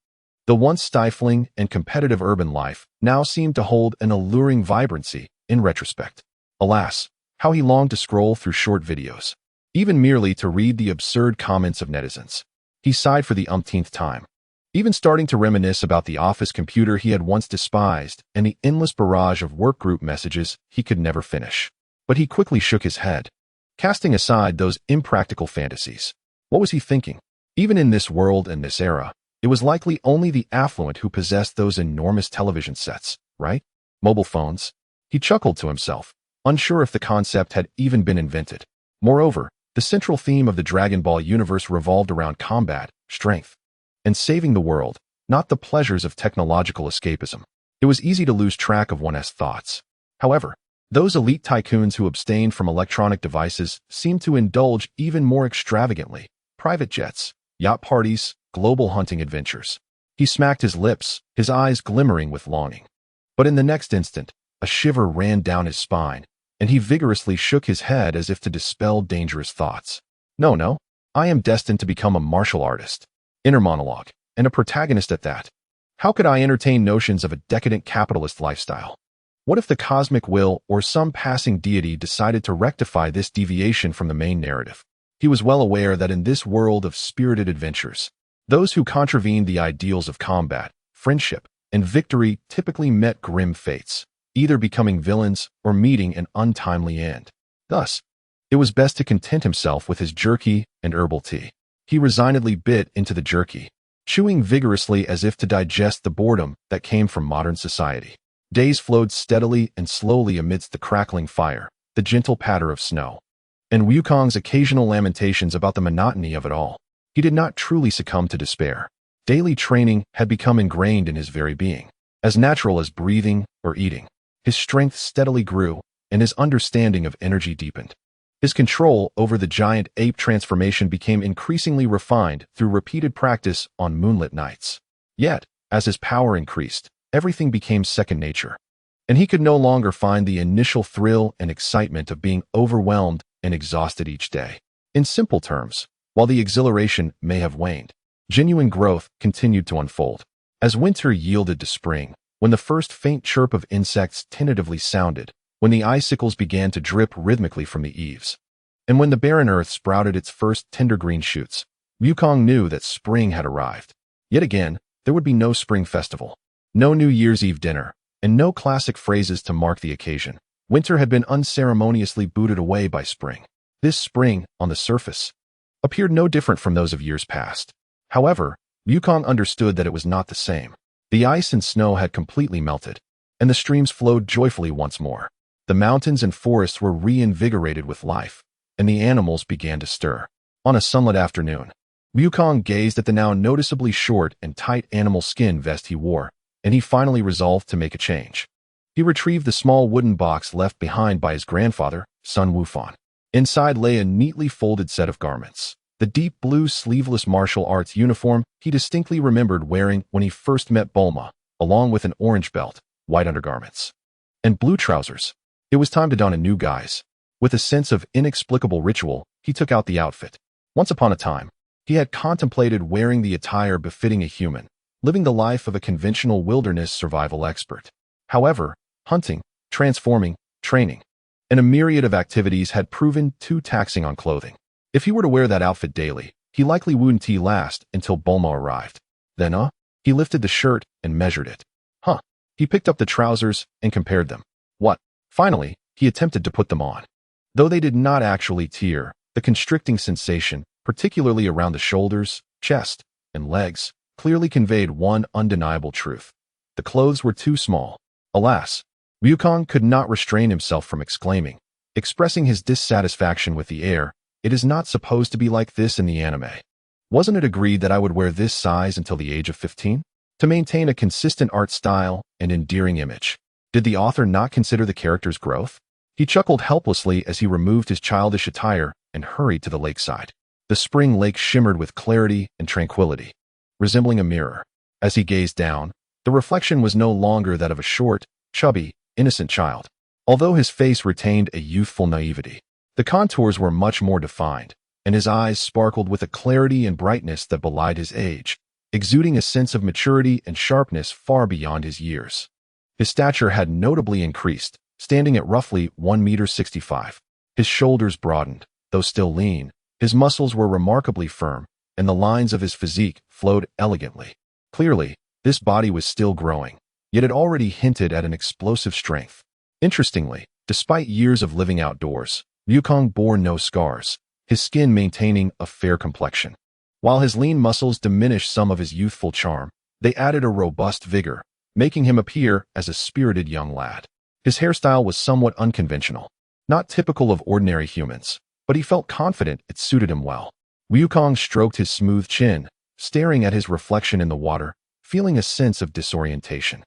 Speaker 1: The once stifling and competitive urban life now seemed to hold an alluring vibrancy in retrospect. Alas, how he longed to scroll through short videos, even merely to read the absurd comments of netizens. He sighed for the umpteenth time, even starting to reminisce about the office computer he had once despised and the endless barrage of workgroup messages he could never finish. But he quickly shook his head, casting aside those impractical fantasies. What was he thinking? Even in this world and this era, it was likely only the affluent who possessed those enormous television sets, right? Mobile phones. He chuckled to himself, unsure if the concept had even been invented. Moreover, the central theme of the Dragon Ball universe revolved around combat, strength, and saving the world, not the pleasures of technological escapism. It was easy to lose track of one's thoughts. However, those elite tycoons who abstained from electronic devices seemed to indulge even more extravagantly. Private jets, yacht parties, global hunting adventures. He smacked his lips, his eyes glimmering with longing. But in the next instant, a shiver ran down his spine, and he vigorously shook his head as if to dispel dangerous thoughts. No, I am destined to become a martial artist. Inner monologue, and a protagonist at that. How could I entertain notions of a decadent capitalist lifestyle? What if the cosmic will or some passing deity decided to rectify this deviation from the main narrative? He was well aware that in this world of spirited adventures, those who contravened the ideals of combat, friendship, and victory typically met grim fates, either becoming villains or meeting an untimely end. Thus, it was best to content himself with his jerky and herbal tea. He resignedly bit into the jerky, chewing vigorously as if to digest the boredom that came from modern society. Days flowed steadily and slowly amidst the crackling fire, the gentle patter of snow, and Wukong's occasional lamentations about the monotony of it all. He did not truly succumb to despair. Daily training had become ingrained in his very being, as natural as breathing or eating. His strength steadily grew, and his understanding of energy deepened. His control over the giant ape transformation became increasingly refined through repeated practice on moonlit nights. Yet, as his power increased, everything became second nature, and he could no longer find the initial thrill and excitement of being overwhelmed and exhausted each day. In simple terms, while the exhilaration may have waned, genuine growth continued to unfold. As winter yielded to spring, when the first faint chirp of insects tentatively sounded, when the icicles began to drip rhythmically from the eaves, and when the barren earth sprouted its first tender green shoots, Wukong knew that spring had arrived. Yet again, there would be no spring festival, no New Year's Eve dinner, and no classic phrases to mark the occasion. Winter had been unceremoniously booted away by spring. This spring, on the surface, appeared no different from those of years past. However, Wukong understood that it was not the same. The ice and snow had completely melted, and the streams flowed joyfully once more. The mountains and forests were reinvigorated with life, and the animals began to stir. On a sunlit afternoon, Wukong gazed at the now noticeably short and tight animal skin vest he wore, and he finally resolved to make a change. He retrieved the small wooden box left behind by his grandfather, Sun Wufan. Inside lay a neatly folded set of garments. The deep blue sleeveless martial arts uniform he distinctly remembered wearing when he first met Bulma, along with an orange belt, white undergarments, and blue trousers. It was time to don a new guise. With a sense of inexplicable ritual, he took out the outfit. Once upon a time, he had contemplated wearing the attire befitting a human, living the life of a conventional wilderness survival expert. However, hunting, transforming, training, and a myriad of activities had proven too taxing on clothing. If he were to wear that outfit daily, he likely wouldn't last until Bulma arrived. Then, he lifted the shirt and measured it. He picked up the trousers and compared them. Finally, he attempted to put them on. Though they did not actually tear, the constricting sensation, particularly around the shoulders, chest, and legs, clearly conveyed one undeniable truth. The clothes were too small. Alas, Wukong could not restrain himself from exclaiming, expressing his dissatisfaction with the air, "It is not supposed to be like this in the anime. Wasn't it agreed that I would wear this size until the age of 15? To maintain a consistent art style and endearing image. Did the author not consider the character's growth?" He chuckled helplessly as he removed his childish attire and hurried to the lakeside. The spring lake shimmered with clarity and tranquility, resembling a mirror. As he gazed down, the reflection was no longer that of a short, chubby, innocent child. Although his face retained a youthful naivety, the contours were much more defined, and his eyes sparkled with a clarity and brightness that belied his age, exuding a sense of maturity and sharpness far beyond his years. His stature had notably increased, standing at roughly 1.65 meters. His shoulders broadened, though still lean, his muscles were remarkably firm, and the lines of his physique flowed elegantly. Clearly, this body was still growing, yet it already hinted at an explosive strength. Interestingly, despite years of living outdoors, Wukong bore no scars, his skin maintaining a fair complexion. While his lean muscles diminished some of his youthful charm, they added a robust vigor, making him appear as a spirited young lad. His hairstyle was somewhat unconventional, not typical of ordinary humans, but he felt confident it suited him well. Wukong stroked his smooth chin, staring at his reflection in the water, feeling a sense of disorientation.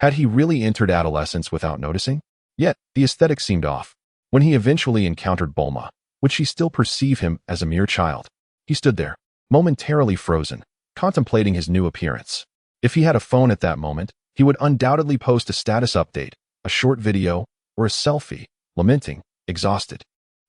Speaker 1: Had he really entered adolescence without noticing? Yet, the aesthetic seemed off. When he eventually encountered Bulma, would she still perceive him as a mere child? He stood there, momentarily frozen, contemplating his new appearance. If he had a phone at that moment, he would undoubtedly post a status update, a short video, or a selfie, lamenting, exhausted,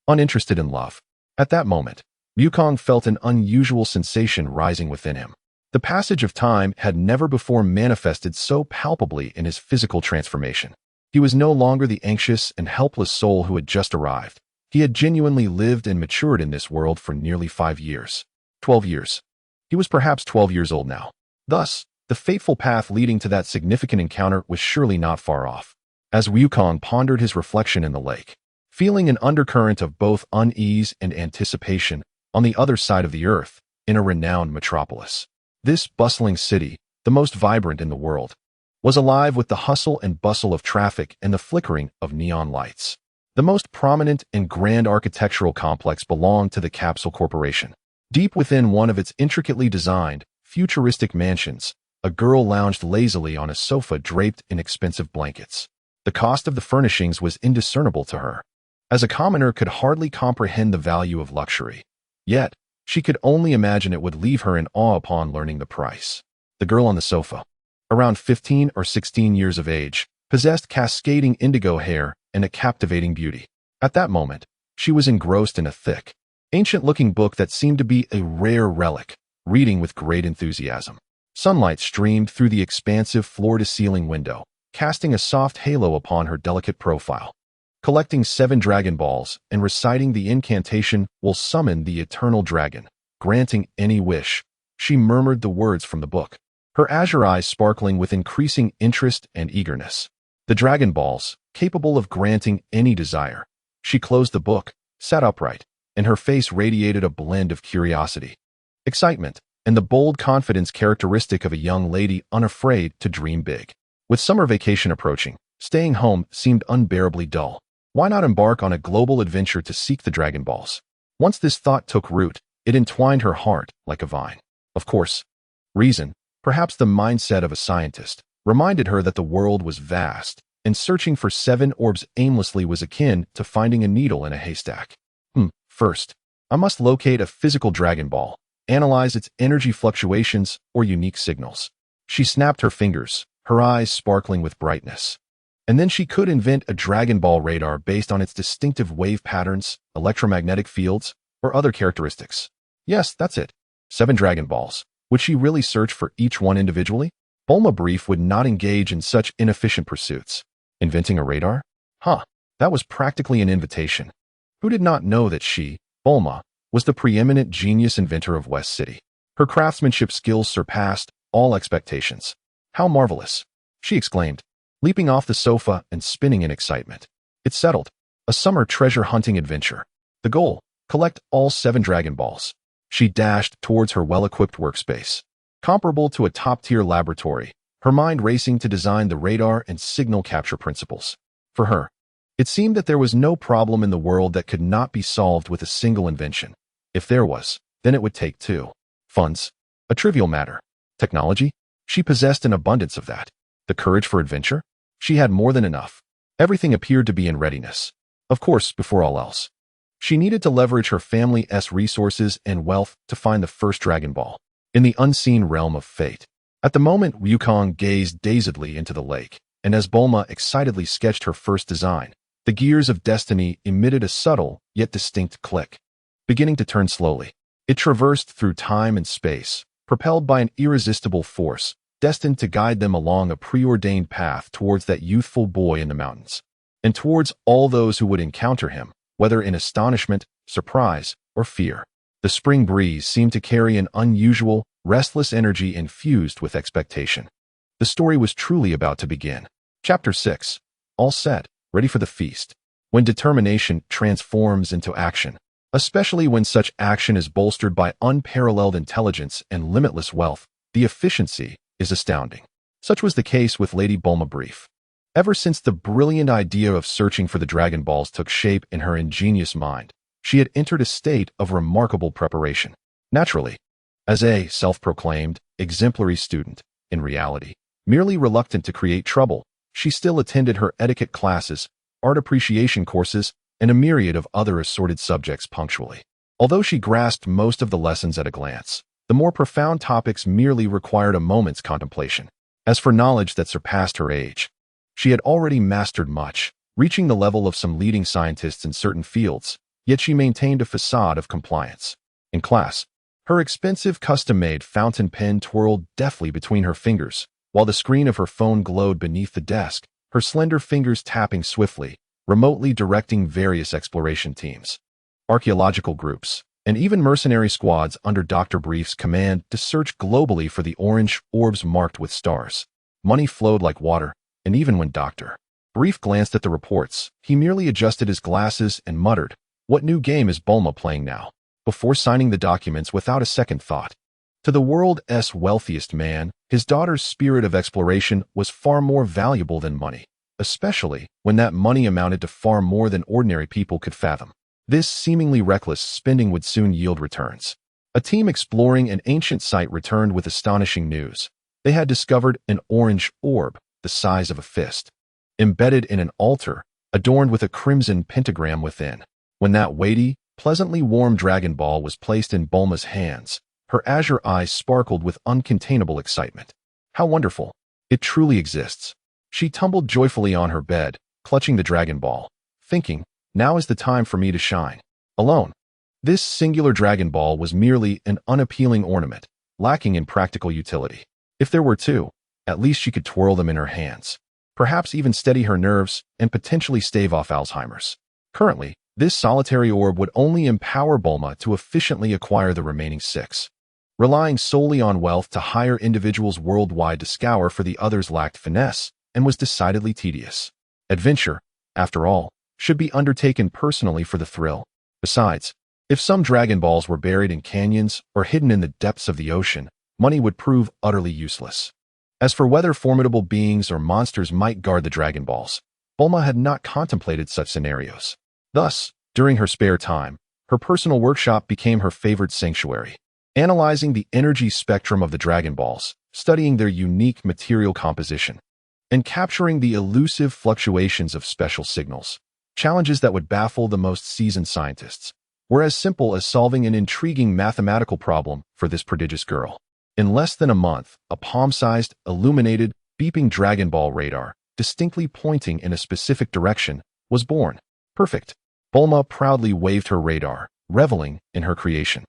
Speaker 1: uninterested in love. At that moment, Wukong felt an unusual sensation rising within him. The passage of time had never before manifested so palpably in his physical transformation. He was no longer the anxious and helpless soul who had just arrived. He had genuinely lived and matured in this world for nearly 5 years. 12 years. He was perhaps 12 years old now. Thus, the fateful path leading to that significant encounter was surely not far off. As Wukong pondered his reflection in the lake, feeling an undercurrent of both unease and anticipation on the other side of the earth, in a renowned metropolis. This bustling city, the most vibrant in the world, was alive with the hustle and bustle of traffic and the flickering of neon lights. The most prominent and grand architectural complex belonged to the Capsule Corporation. Deep within one of its intricately designed, futuristic mansions, a girl lounged lazily on a sofa draped in expensive blankets. The cost of the furnishings was indiscernible to her, as a commoner could hardly comprehend the value of luxury. Yet, she could only imagine it would leave her in awe upon learning the price. The girl on the sofa, around 15 or 16 years of age, possessed cascading indigo hair and a captivating beauty. At that moment, she was engrossed in a thick, ancient-looking book that seemed to be a rare relic, reading with great enthusiasm. Sunlight streamed through the expansive floor-to-ceiling window, casting a soft halo upon her delicate profile. Collecting 7 Dragon Balls and reciting the incantation will summon the eternal dragon, granting any wish, she murmured the words from the book, her azure eyes sparkling with increasing interest and eagerness. The Dragon Balls, capable of granting any desire. She closed the book, sat upright, and her face radiated a blend of curiosity, excitement, and the bold confidence characteristic of a young lady unafraid to dream big. With summer vacation approaching, staying home seemed unbearably dull. Why not embark on a global adventure to seek the Dragon Balls? Once this thought took root, it entwined her heart like a vine. Of course, reason, perhaps the mindset of a scientist, reminded her that the world was vast, and searching for 7 orbs aimlessly was akin to finding a needle in a haystack. First, I must locate a physical Dragon Ball, analyze its energy fluctuations or unique signals. She snapped her fingers, her eyes sparkling with brightness. And then she could invent a Dragon Ball radar based on its distinctive wave patterns, electromagnetic fields, or other characteristics. Yes, that's it. 7 Dragon Balls. Would she really search for each one individually? Bulma Brief would not engage in such inefficient pursuits. Inventing a radar? That was practically an invitation. Who did not know that she, Bulma, was the preeminent genius inventor of West City? Her craftsmanship skills surpassed all expectations. How marvelous! She exclaimed, leaping off the sofa and spinning in excitement. It's settled. A summer treasure hunting adventure. The goal, collect all 7 Dragon Balls. She dashed towards her well-equipped workspace, comparable to a top-tier laboratory, her mind racing to design the radar and signal capture principles. For her, it seemed that there was no problem in the world that could not be solved with a single invention. If there was, then it would take 2. Funds, a trivial matter. Technology, she possessed an abundance of that. The courage for adventure? She had more than enough. Everything appeared to be in readiness. Of course, before all else, she needed to leverage her family's resources and wealth to find the first Dragon Ball in the unseen realm of fate. At the moment, Wukong gazed dazedly into the lake, and as Bulma excitedly sketched her first design, The gears of destiny emitted a subtle, yet distinct click, beginning to turn slowly. It traversed through time and space, propelled by an irresistible force, destined to guide them along a preordained path towards that youthful boy in the mountains, and towards all those who would encounter him, whether in astonishment, surprise, or fear. The spring breeze seemed to carry an unusual, restless energy infused with expectation. The story was truly about to begin. Chapter 6. All set, ready for the feast. When determination transforms into action, especially when such action is bolstered by unparalleled intelligence and limitless wealth, the efficiency is astounding. Such was the case with Lady Bulma Brief. Ever since the brilliant idea of searching for the Dragon Balls took shape in her ingenious mind, she had entered a state of remarkable preparation. Naturally, as a self-proclaimed, exemplary student, in reality, merely reluctant to create trouble, she still attended her etiquette classes, art appreciation courses, and a myriad of other assorted subjects punctually. Although she grasped most of the lessons at a glance, the more profound topics merely required a moment's contemplation. As for knowledge that surpassed her age, she had already mastered much, reaching the level of some leading scientists in certain fields, yet she maintained a facade of compliance. In class, her expensive custom-made fountain pen twirled deftly between her fingers, while the screen of her phone glowed beneath the desk, her slender fingers tapping swiftly, remotely directing various exploration teams, archaeological groups, and even mercenary squads under Dr. Brief's command to search globally for the orange orbs marked with stars. Money flowed like water, and even when Dr. Brief glanced at the reports, he merely adjusted his glasses and muttered, "What new game is Bulma playing now?" before signing the documents without a second thought. To the world's wealthiest man, his daughter's spirit of exploration was far more valuable than money, especially when that money amounted to far more than ordinary people could fathom. This seemingly reckless spending would soon yield returns. A team exploring an ancient site returned with astonishing news. They had discovered an orange orb, the size of a fist, embedded in an altar, adorned with a crimson pentagram within. When that weighty, pleasantly warm Dragon Ball was placed in Bulma's hands, her azure eyes sparkled with uncontainable excitement. How wonderful! It truly exists. She tumbled joyfully on her bed, clutching the Dragon Ball, thinking, now is the time for me to shine. Alone. This singular Dragon Ball was merely an unappealing ornament, lacking in practical utility. If there were two, at least she could twirl them in her hands, perhaps even steady her nerves and potentially stave off Alzheimer's. Currently, this solitary orb would only empower Bulma to efficiently acquire the remaining 6. Relying solely on wealth to hire individuals worldwide to scour for the others lacked finesse and was decidedly tedious. Adventure, after all, should be undertaken personally for the thrill. Besides, if some Dragon Balls were buried in canyons or hidden in the depths of the ocean, money would prove utterly useless. As for whether formidable beings or monsters might guard the Dragon Balls, Bulma had not contemplated such scenarios. Thus, during her spare time, her personal workshop became her favorite sanctuary. Analyzing the energy spectrum of the Dragon Balls, studying their unique material composition, and capturing the elusive fluctuations of special signals, challenges that would baffle the most seasoned scientists, were as simple as solving an intriguing mathematical problem for this prodigious girl. In less than a month, a palm-sized, illuminated, beeping Dragon Ball radar, distinctly pointing in a specific direction, was born. Perfect. Bulma proudly waved her radar, reveling in her creation.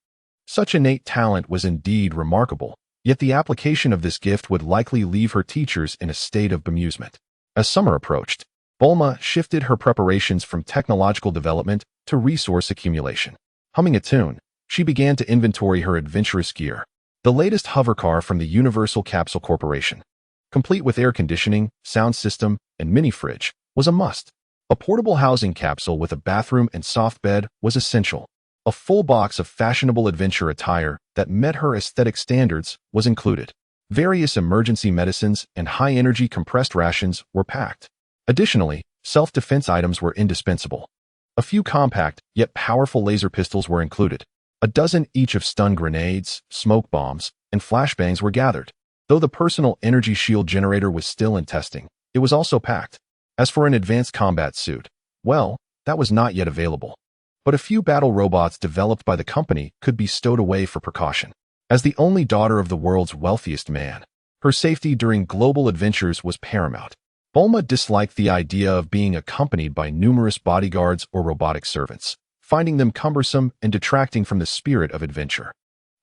Speaker 1: Such innate talent was indeed remarkable, yet the application of this gift would likely leave her teachers in a state of bemusement. As summer approached, Bulma shifted her preparations from technological development to resource accumulation. Humming a tune, she began to inventory her adventurous gear. The latest hovercar from the Universal Capsule Corporation, complete with air conditioning, sound system, and mini-fridge, was a must. A portable housing capsule with a bathroom and soft bed was essential. A full box of fashionable adventure attire that met her aesthetic standards was included. Various emergency medicines and high-energy compressed rations were packed. Additionally, self-defense items were indispensable. A few compact, yet powerful laser pistols were included. A dozen each of stun grenades, smoke bombs, and flashbangs were gathered. Though the personal energy shield generator was still in testing, it was also packed. As for an advanced combat suit, well, that was not yet available. But a few battle robots developed by the company could be stowed away for precaution. As the only daughter of the world's wealthiest man, her safety during global adventures was paramount. Bulma disliked the idea of being accompanied by numerous bodyguards or robotic servants, finding them cumbersome and detracting from the spirit of adventure.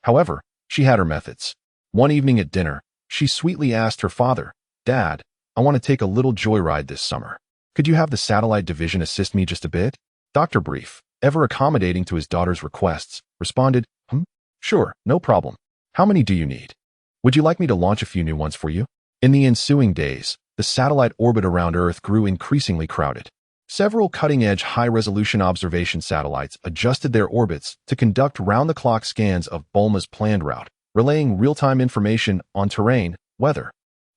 Speaker 1: However, she had her methods. One evening at dinner, she sweetly asked her father, "Dad, I want to take a little joyride this summer. Could you have the satellite division assist me just a bit?" Dr. Brief, ever accommodating to his daughter's requests, responded, Sure, no problem. How many do you need? Would you like me to launch a few new ones for you?" In the ensuing days, the satellite orbit around Earth grew increasingly crowded. Several cutting-edge high-resolution observation satellites adjusted their orbits to conduct round-the-clock scans of Bulma's planned route, relaying real-time information on terrain, weather,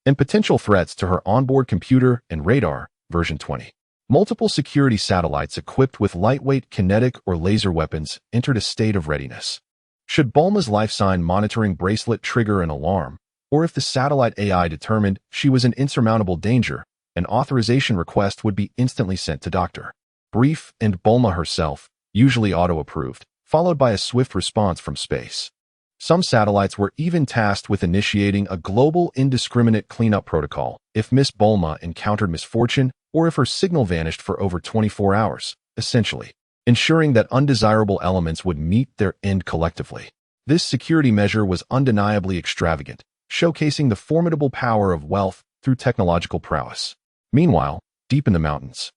Speaker 1: and potential threats to her onboard computer and radar, version 20. Multiple security satellites equipped with lightweight kinetic or laser weapons entered a state of readiness. Should Bulma's life sign monitoring bracelet trigger an alarm, or if the satellite AI determined she was an insurmountable danger, an authorization request would be instantly sent to Dr. Brief and Bulma herself, usually auto-approved, followed by a swift response from space. Some satellites were even tasked with initiating a global indiscriminate cleanup protocol if Miss Bulma encountered misfortune or if her signal vanished for over 24 hours, essentially ensuring that undesirable elements would meet their end collectively. This security measure was undeniably extravagant, showcasing the formidable power of wealth through technological prowess. Meanwhile, deep in the mountains,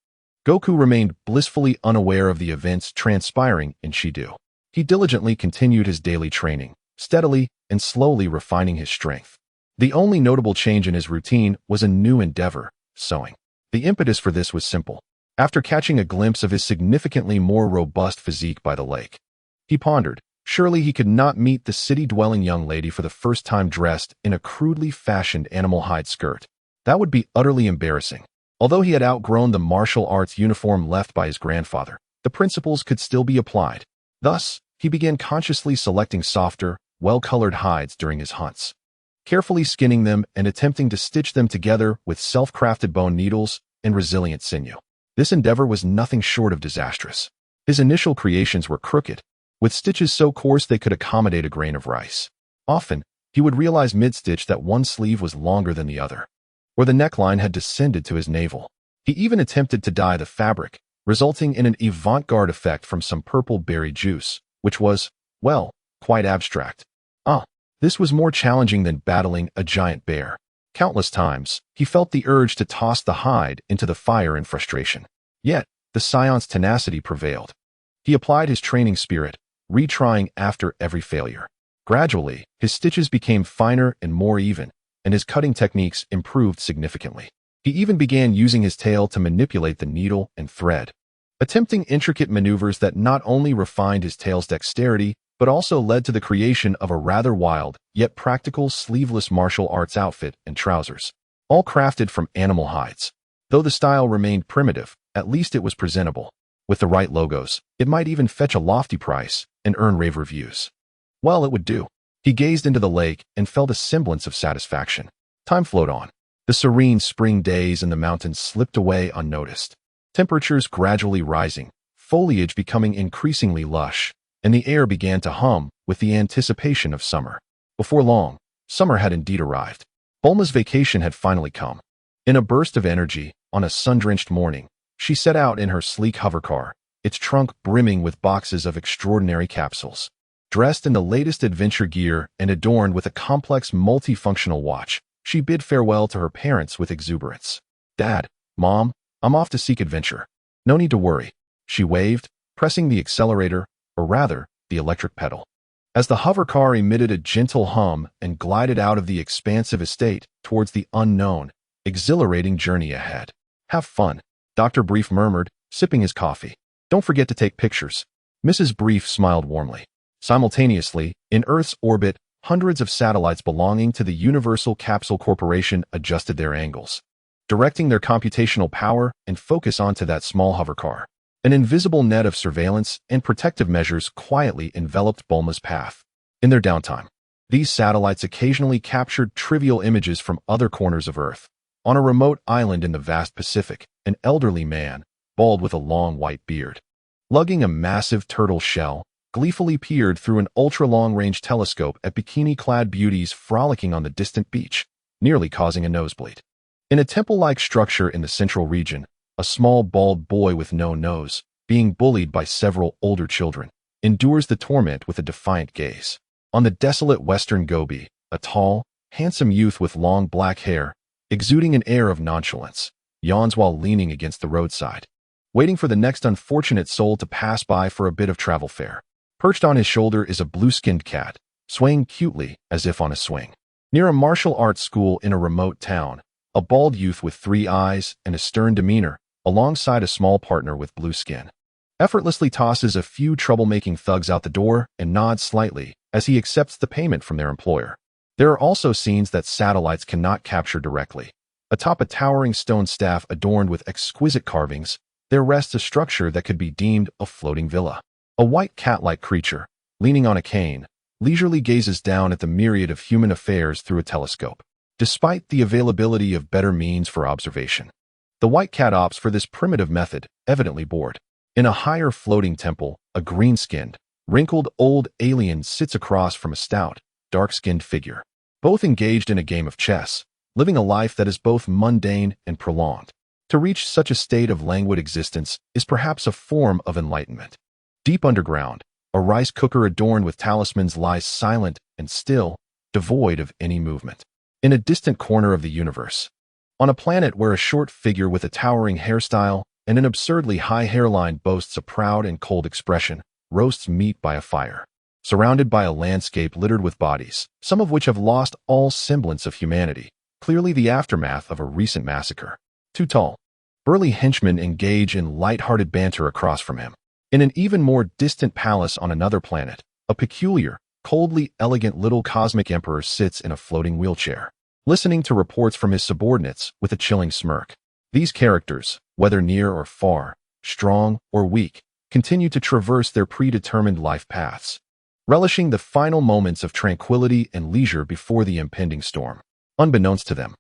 Speaker 1: Goku remained blissfully unaware of the events transpiring in Shidu. He diligently continued his daily training, steadily and slowly refining his strength. The only notable change in his routine was a new endeavor, sewing. The impetus for this was simple. After catching a glimpse of his significantly more robust physique by the lake, he pondered, surely he could not meet the city-dwelling young lady for the first time dressed in a crudely fashioned animal hide skirt. That would be utterly embarrassing. Although he had outgrown the martial arts uniform left by his grandfather, the principles could still be applied. Thus, he began consciously selecting softer, well-colored hides during his hunts, carefully skinning them and attempting to stitch them together with self-crafted bone needles and resilient sinew. This endeavor was nothing short of disastrous. His initial creations were crooked, with stitches so coarse they could accommodate a grain of rice. Often, he would realize mid-stitch that one sleeve was longer than the other, or the neckline had descended to his navel. He even attempted to dye the fabric, resulting in an avant-garde effect from some purple berry juice, which was, well, quite abstract. This was more challenging than battling a giant bear. Countless times, he felt the urge to toss the hide into the fire in frustration. Yet, the Scion's tenacity prevailed. He applied his training spirit, retrying after every failure. Gradually, his stitches became finer and more even, and his cutting techniques improved significantly. He even began using his tail to manipulate the needle and thread, attempting intricate maneuvers that not only refined his tail's dexterity, but also led to the creation of a rather wild, yet practical sleeveless martial arts outfit and trousers, all crafted from animal hides. Though the style remained primitive, at least it was presentable. With the right logos, it might even fetch a lofty price and earn rave reviews. Well, it would do. He gazed into the lake and felt a semblance of satisfaction. Time flowed on. The serene spring days in the mountains slipped away unnoticed. Temperatures gradually rising, foliage becoming increasingly lush, and the air began to hum with the anticipation of summer. Before long, summer had indeed arrived. Bulma's vacation had finally come. In a burst of energy, on a sun-drenched morning, she set out in her sleek hovercar, its trunk brimming with boxes of extraordinary capsules. Dressed in the latest adventure gear and adorned with a complex multifunctional watch, she bid farewell to her parents with exuberance. "Dad, Mom, I'm off to seek adventure. No need to worry," she waved, pressing the accelerator, or rather, the electric pedal. As the hovercar emitted a gentle hum and glided out of the expansive estate towards the unknown, exhilarating journey ahead. "Have fun," Dr. Brief murmured, sipping his coffee. "Don't forget to take pictures." Mrs. Brief smiled warmly. Simultaneously, in Earth's orbit, hundreds of satellites belonging to the Universal Capsule Corporation adjusted their angles, directing their computational power and focus onto that small hovercar. An invisible net of surveillance and protective measures quietly enveloped Bulma's path. In their downtime, these satellites occasionally captured trivial images from other corners of Earth. On a remote island in the vast Pacific, an elderly man, bald with a long white beard, lugging a massive turtle shell, gleefully peered through an ultra-long-range telescope at bikini-clad beauties frolicking on the distant beach, nearly causing a nosebleed. In a temple-like structure in the central region, a small bald boy with no nose, being bullied by several older children, endures the torment with a defiant gaze. On the desolate western Gobi, a tall, handsome youth with long black hair, exuding an air of nonchalance, yawns while leaning against the roadside, waiting for the next unfortunate soul to pass by for a bit of travel fare. Perched on his shoulder is a blue-skinned cat, swaying cutely as if on a swing. Near a martial arts school in a remote town, a bald youth with 3 eyes and a stern demeanor, alongside a small partner with blue skin, effortlessly tosses a few troublemaking thugs out the door and nods slightly as he accepts the payment from their employer. There are also scenes that satellites cannot capture directly. Atop a towering stone staff adorned with exquisite carvings, there rests a structure that could be deemed a floating villa. A white cat-like creature, leaning on a cane, leisurely gazes down at the myriad of human affairs through a telescope. Despite the availability of better means for observation, the white cat opts for this primitive method, evidently bored. In a higher floating temple, a green-skinned, wrinkled old alien sits across from a stout, dark-skinned figure, both engaged in a game of chess, living a life that is both mundane and prolonged. To reach such a state of languid existence is perhaps a form of enlightenment. Deep underground, a rice cooker adorned with talismans lies silent and still, devoid of any movement. In a distant corner of the universe, on a planet where a short figure with a towering hairstyle and an absurdly high hairline boasts a proud and cold expression, roasts meat by a fire, surrounded by a landscape littered with bodies, some of which have lost all semblance of humanity, clearly the aftermath of a recent massacre. 2 tall, burly henchmen engage in light-hearted banter across from him. In an even more distant palace on another planet, a peculiar, coldly elegant little cosmic emperor sits in a floating wheelchair, listening to reports from his subordinates with a chilling smirk. These characters, whether near or far, strong or weak, continue to traverse their predetermined life paths, relishing the final moments of tranquility and leisure before the impending storm. Unbeknownst to them,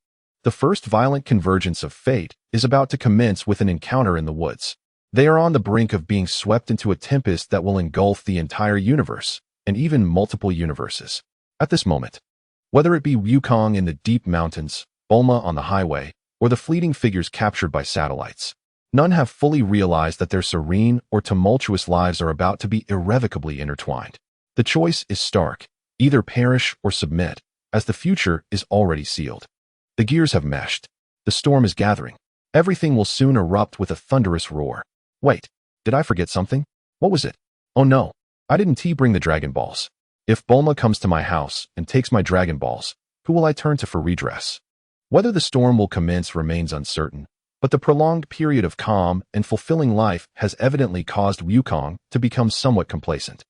Speaker 1: the first violent convergence of fate is about to commence with an encounter in the woods. They are on the brink of being swept into a tempest that will engulf the entire universe, and even multiple universes. At this moment, whether it be Wukong in the deep mountains, Bulma on the highway, or the fleeting figures captured by satellites, none have fully realized that their serene or tumultuous lives are about to be irrevocably intertwined. The choice is stark, either perish or submit, as the future is already sealed. The gears have meshed. The storm is gathering. Everything will soon erupt with a thunderous roar. Wait, did I forget something? What was it? Oh no, I didn't bring the Dragon Balls. If Bulma comes to my house and takes my Dragon Balls, who will I turn to for redress? Whether the storm will commence remains uncertain, but the prolonged period of calm and fulfilling life has evidently caused Wukong to become somewhat complacent.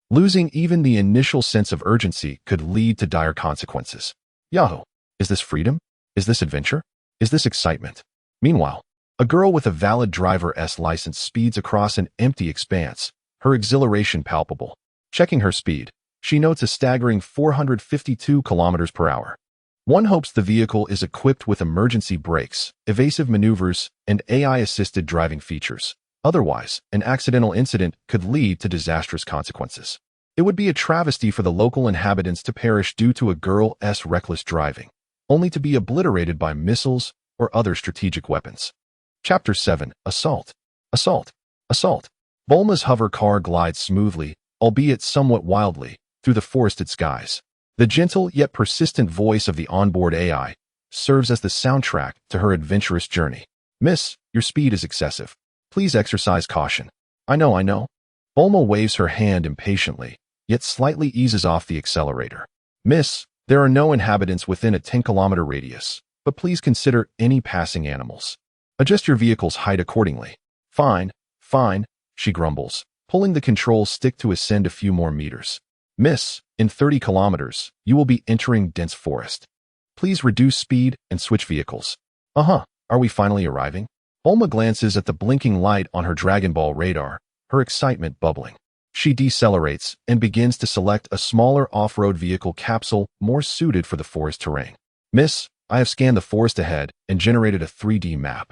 Speaker 1: Losing even the initial sense of urgency could lead to dire consequences. Yahoo! Is this freedom? Is this adventure? Is this excitement? Meanwhile, a girl with a valid driver's license speeds across an empty expanse, her exhilaration palpable. Checking her speed, she notes a staggering 452 kilometers per hour. One hopes the vehicle is equipped with emergency brakes, evasive maneuvers, and AI-assisted driving features. Otherwise, an accidental incident could lead to disastrous consequences. It would be a travesty for the local inhabitants to perish due to a girl's reckless driving, only to be obliterated by missiles or other strategic weapons. Chapter 7. Assault. Assault. Assault. Bulma's hover car glides smoothly, albeit somewhat wildly, through the forested skies. The gentle yet persistent voice of the onboard AI serves as the soundtrack to her adventurous journey. Miss, your speed is excessive. Please exercise caution. I know. Bulma waves her hand impatiently, yet slightly eases off the accelerator. Miss, there are no inhabitants within a 10-kilometer radius, but please consider any passing animals. Adjust your vehicle's height accordingly. Fine, she grumbles, pulling the control stick to ascend a few more meters. Miss, in 30 kilometers, you will be entering dense forest. Please reduce speed and switch vehicles. Are we finally arriving? Bulma glances at the blinking light on her Dragon Ball radar, her excitement bubbling. She decelerates and begins to select a smaller off-road vehicle capsule more suited for the forest terrain. Miss, I have scanned the forest ahead and generated a 3D map.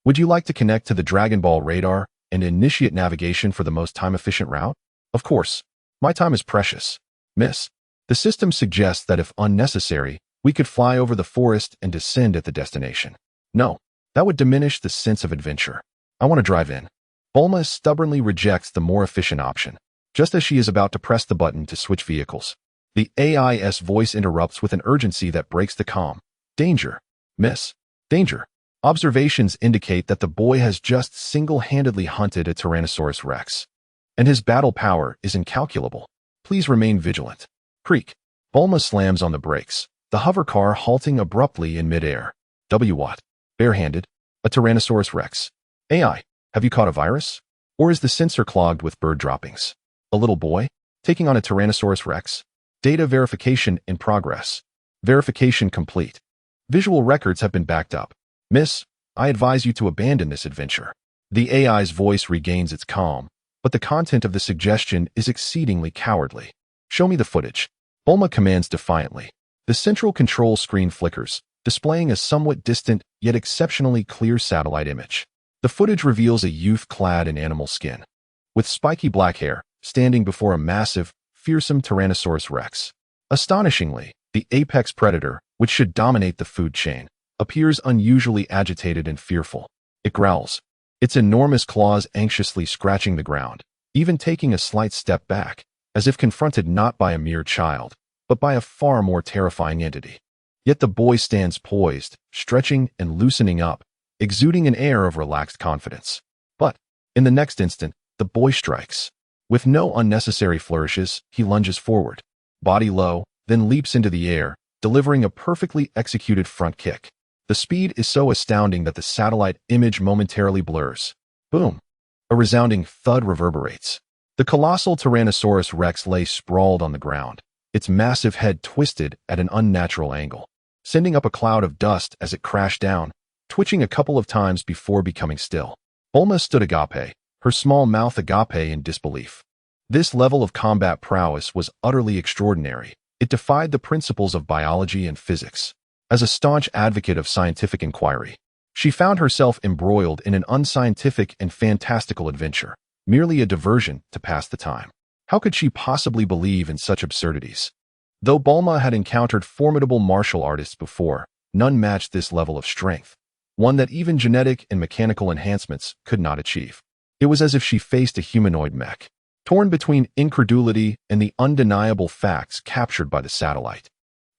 Speaker 1: Would you like to connect to the Dragon Ball radar and initiate navigation for the most time-efficient route? Of course. My time is precious. Miss, the system suggests that if unnecessary, we could fly over the forest and descend at the destination. No, that would diminish the sense of adventure. I want to drive in. Bulma stubbornly rejects the more efficient option, just as she is about to press the button to switch vehicles. The AI's voice interrupts with an urgency that breaks the calm. Danger. Miss. Danger. Observations indicate that the boy has just single-handedly hunted a Tyrannosaurus Rex, and his battle power is incalculable. Please remain vigilant. Creak. Bulma slams on the brakes, the hover car halting abruptly in midair. What? Barehanded? A Tyrannosaurus Rex. AI, have you caught a virus? Or is the sensor clogged with bird droppings? A little boy? Taking on a Tyrannosaurus Rex? Data verification in progress. Verification complete. Visual records have been backed up. Miss, I advise you to abandon this adventure. The AI's voice regains its calm, but the content of the suggestion is exceedingly cowardly. Show me the footage. Bulma commands defiantly. The central control screen flickers, displaying a somewhat distant yet exceptionally clear satellite image. The footage reveals a youth clad in animal skin, with spiky black hair, standing before a massive, fearsome Tyrannosaurus Rex. Astonishingly, the apex predator, which should dominate the food chain, appears unusually agitated and fearful. It growls, its enormous claws anxiously scratching the ground, even taking a slight step back, as if confronted not by a mere child, but by a far more terrifying entity. Yet the boy stands poised, stretching and loosening up, exuding an air of relaxed confidence. But, in the next instant, the boy strikes. With no unnecessary flourishes, he lunges forward, body low, then leaps into the air, delivering a perfectly executed front kick. The speed is so astounding that the satellite image momentarily blurs. Boom! A resounding thud reverberates. The colossal Tyrannosaurus Rex lay sprawled on the ground, its massive head twisted at an unnatural angle, sending up a cloud of dust as it crashed down, twitching a couple of times before becoming still. Bulma stood agape, her small mouth agape in disbelief. This level of combat prowess was utterly extraordinary. It defied the principles of biology and physics. As a staunch advocate of scientific inquiry, she found herself embroiled in an unscientific and fantastical adventure, merely a diversion to pass the time. How could she possibly believe in such absurdities? Though Bulma had encountered formidable martial artists before, none matched this level of strength, one that even genetic and mechanical enhancements could not achieve. It was as if she faced a humanoid mech, torn between incredulity and the undeniable facts captured by the satellite.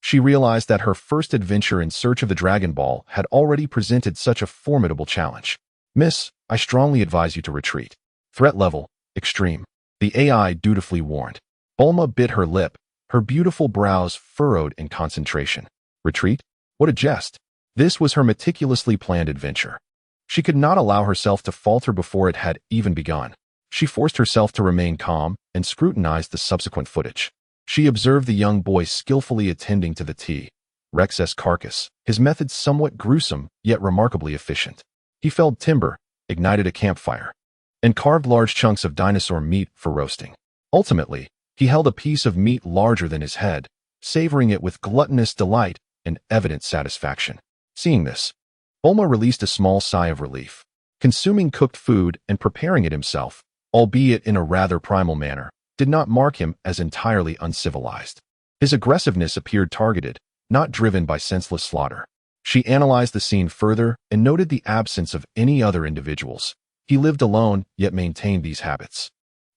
Speaker 1: She realized that her first adventure in search of the Dragon Ball had already presented such a formidable challenge. Miss, I strongly advise you to retreat. Threat level, extreme. The AI dutifully warned. Bulma bit her lip, her beautiful brows furrowed in concentration. Retreat? What a jest. This was her meticulously planned adventure. She could not allow herself to falter before it had even begun. She forced herself to remain calm and scrutinized the subsequent footage. She observed the young boy skillfully attending to the T-Rex's carcass, his methods somewhat gruesome yet remarkably efficient. He felled timber, ignited a campfire, and carved large chunks of dinosaur meat for roasting. Ultimately, he held a piece of meat larger than his head, savoring it with gluttonous delight and evident satisfaction. Seeing this, Bulma released a small sigh of relief. Consuming cooked food and preparing it himself, albeit in a rather primal manner, did not mark him as entirely uncivilized. His aggressiveness appeared targeted, not driven by senseless slaughter. She analyzed the scene further and noted the absence of any other individuals. He lived alone, yet maintained these habits.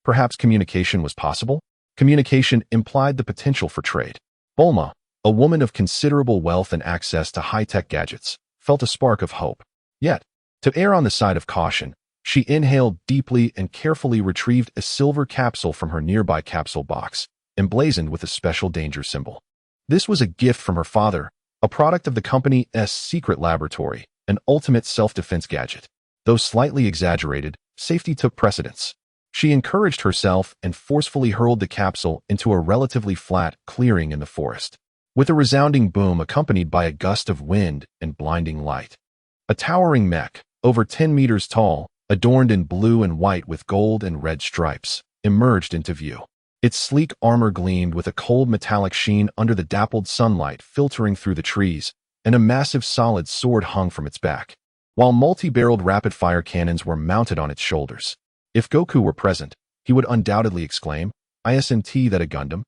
Speaker 1: Perhaps communication was possible? Communication implied the potential for trade. Bulma, a woman of considerable wealth and access to high-tech gadgets, felt a spark of hope. Yet, to err on the side of caution, she inhaled deeply and carefully retrieved a silver capsule from her nearby capsule box, emblazoned with a special danger symbol. This was a gift from her father, a product of the company's secret laboratory, an ultimate self-defense gadget. Though slightly exaggerated, safety took precedence. She encouraged herself and forcefully hurled the capsule into a relatively flat clearing in the forest. With a resounding boom accompanied by a gust of wind and blinding light, a towering mech, over 10 meters tall, adorned in blue and white with gold and red stripes, emerged into view. Its sleek armor gleamed with a cold metallic sheen under the dappled sunlight filtering through the trees, and a massive solid sword hung from its back, while multi-barreled rapid-fire cannons were mounted on its shoulders. If Goku were present, he would undoubtedly exclaim, "Isn't that a Gundam?"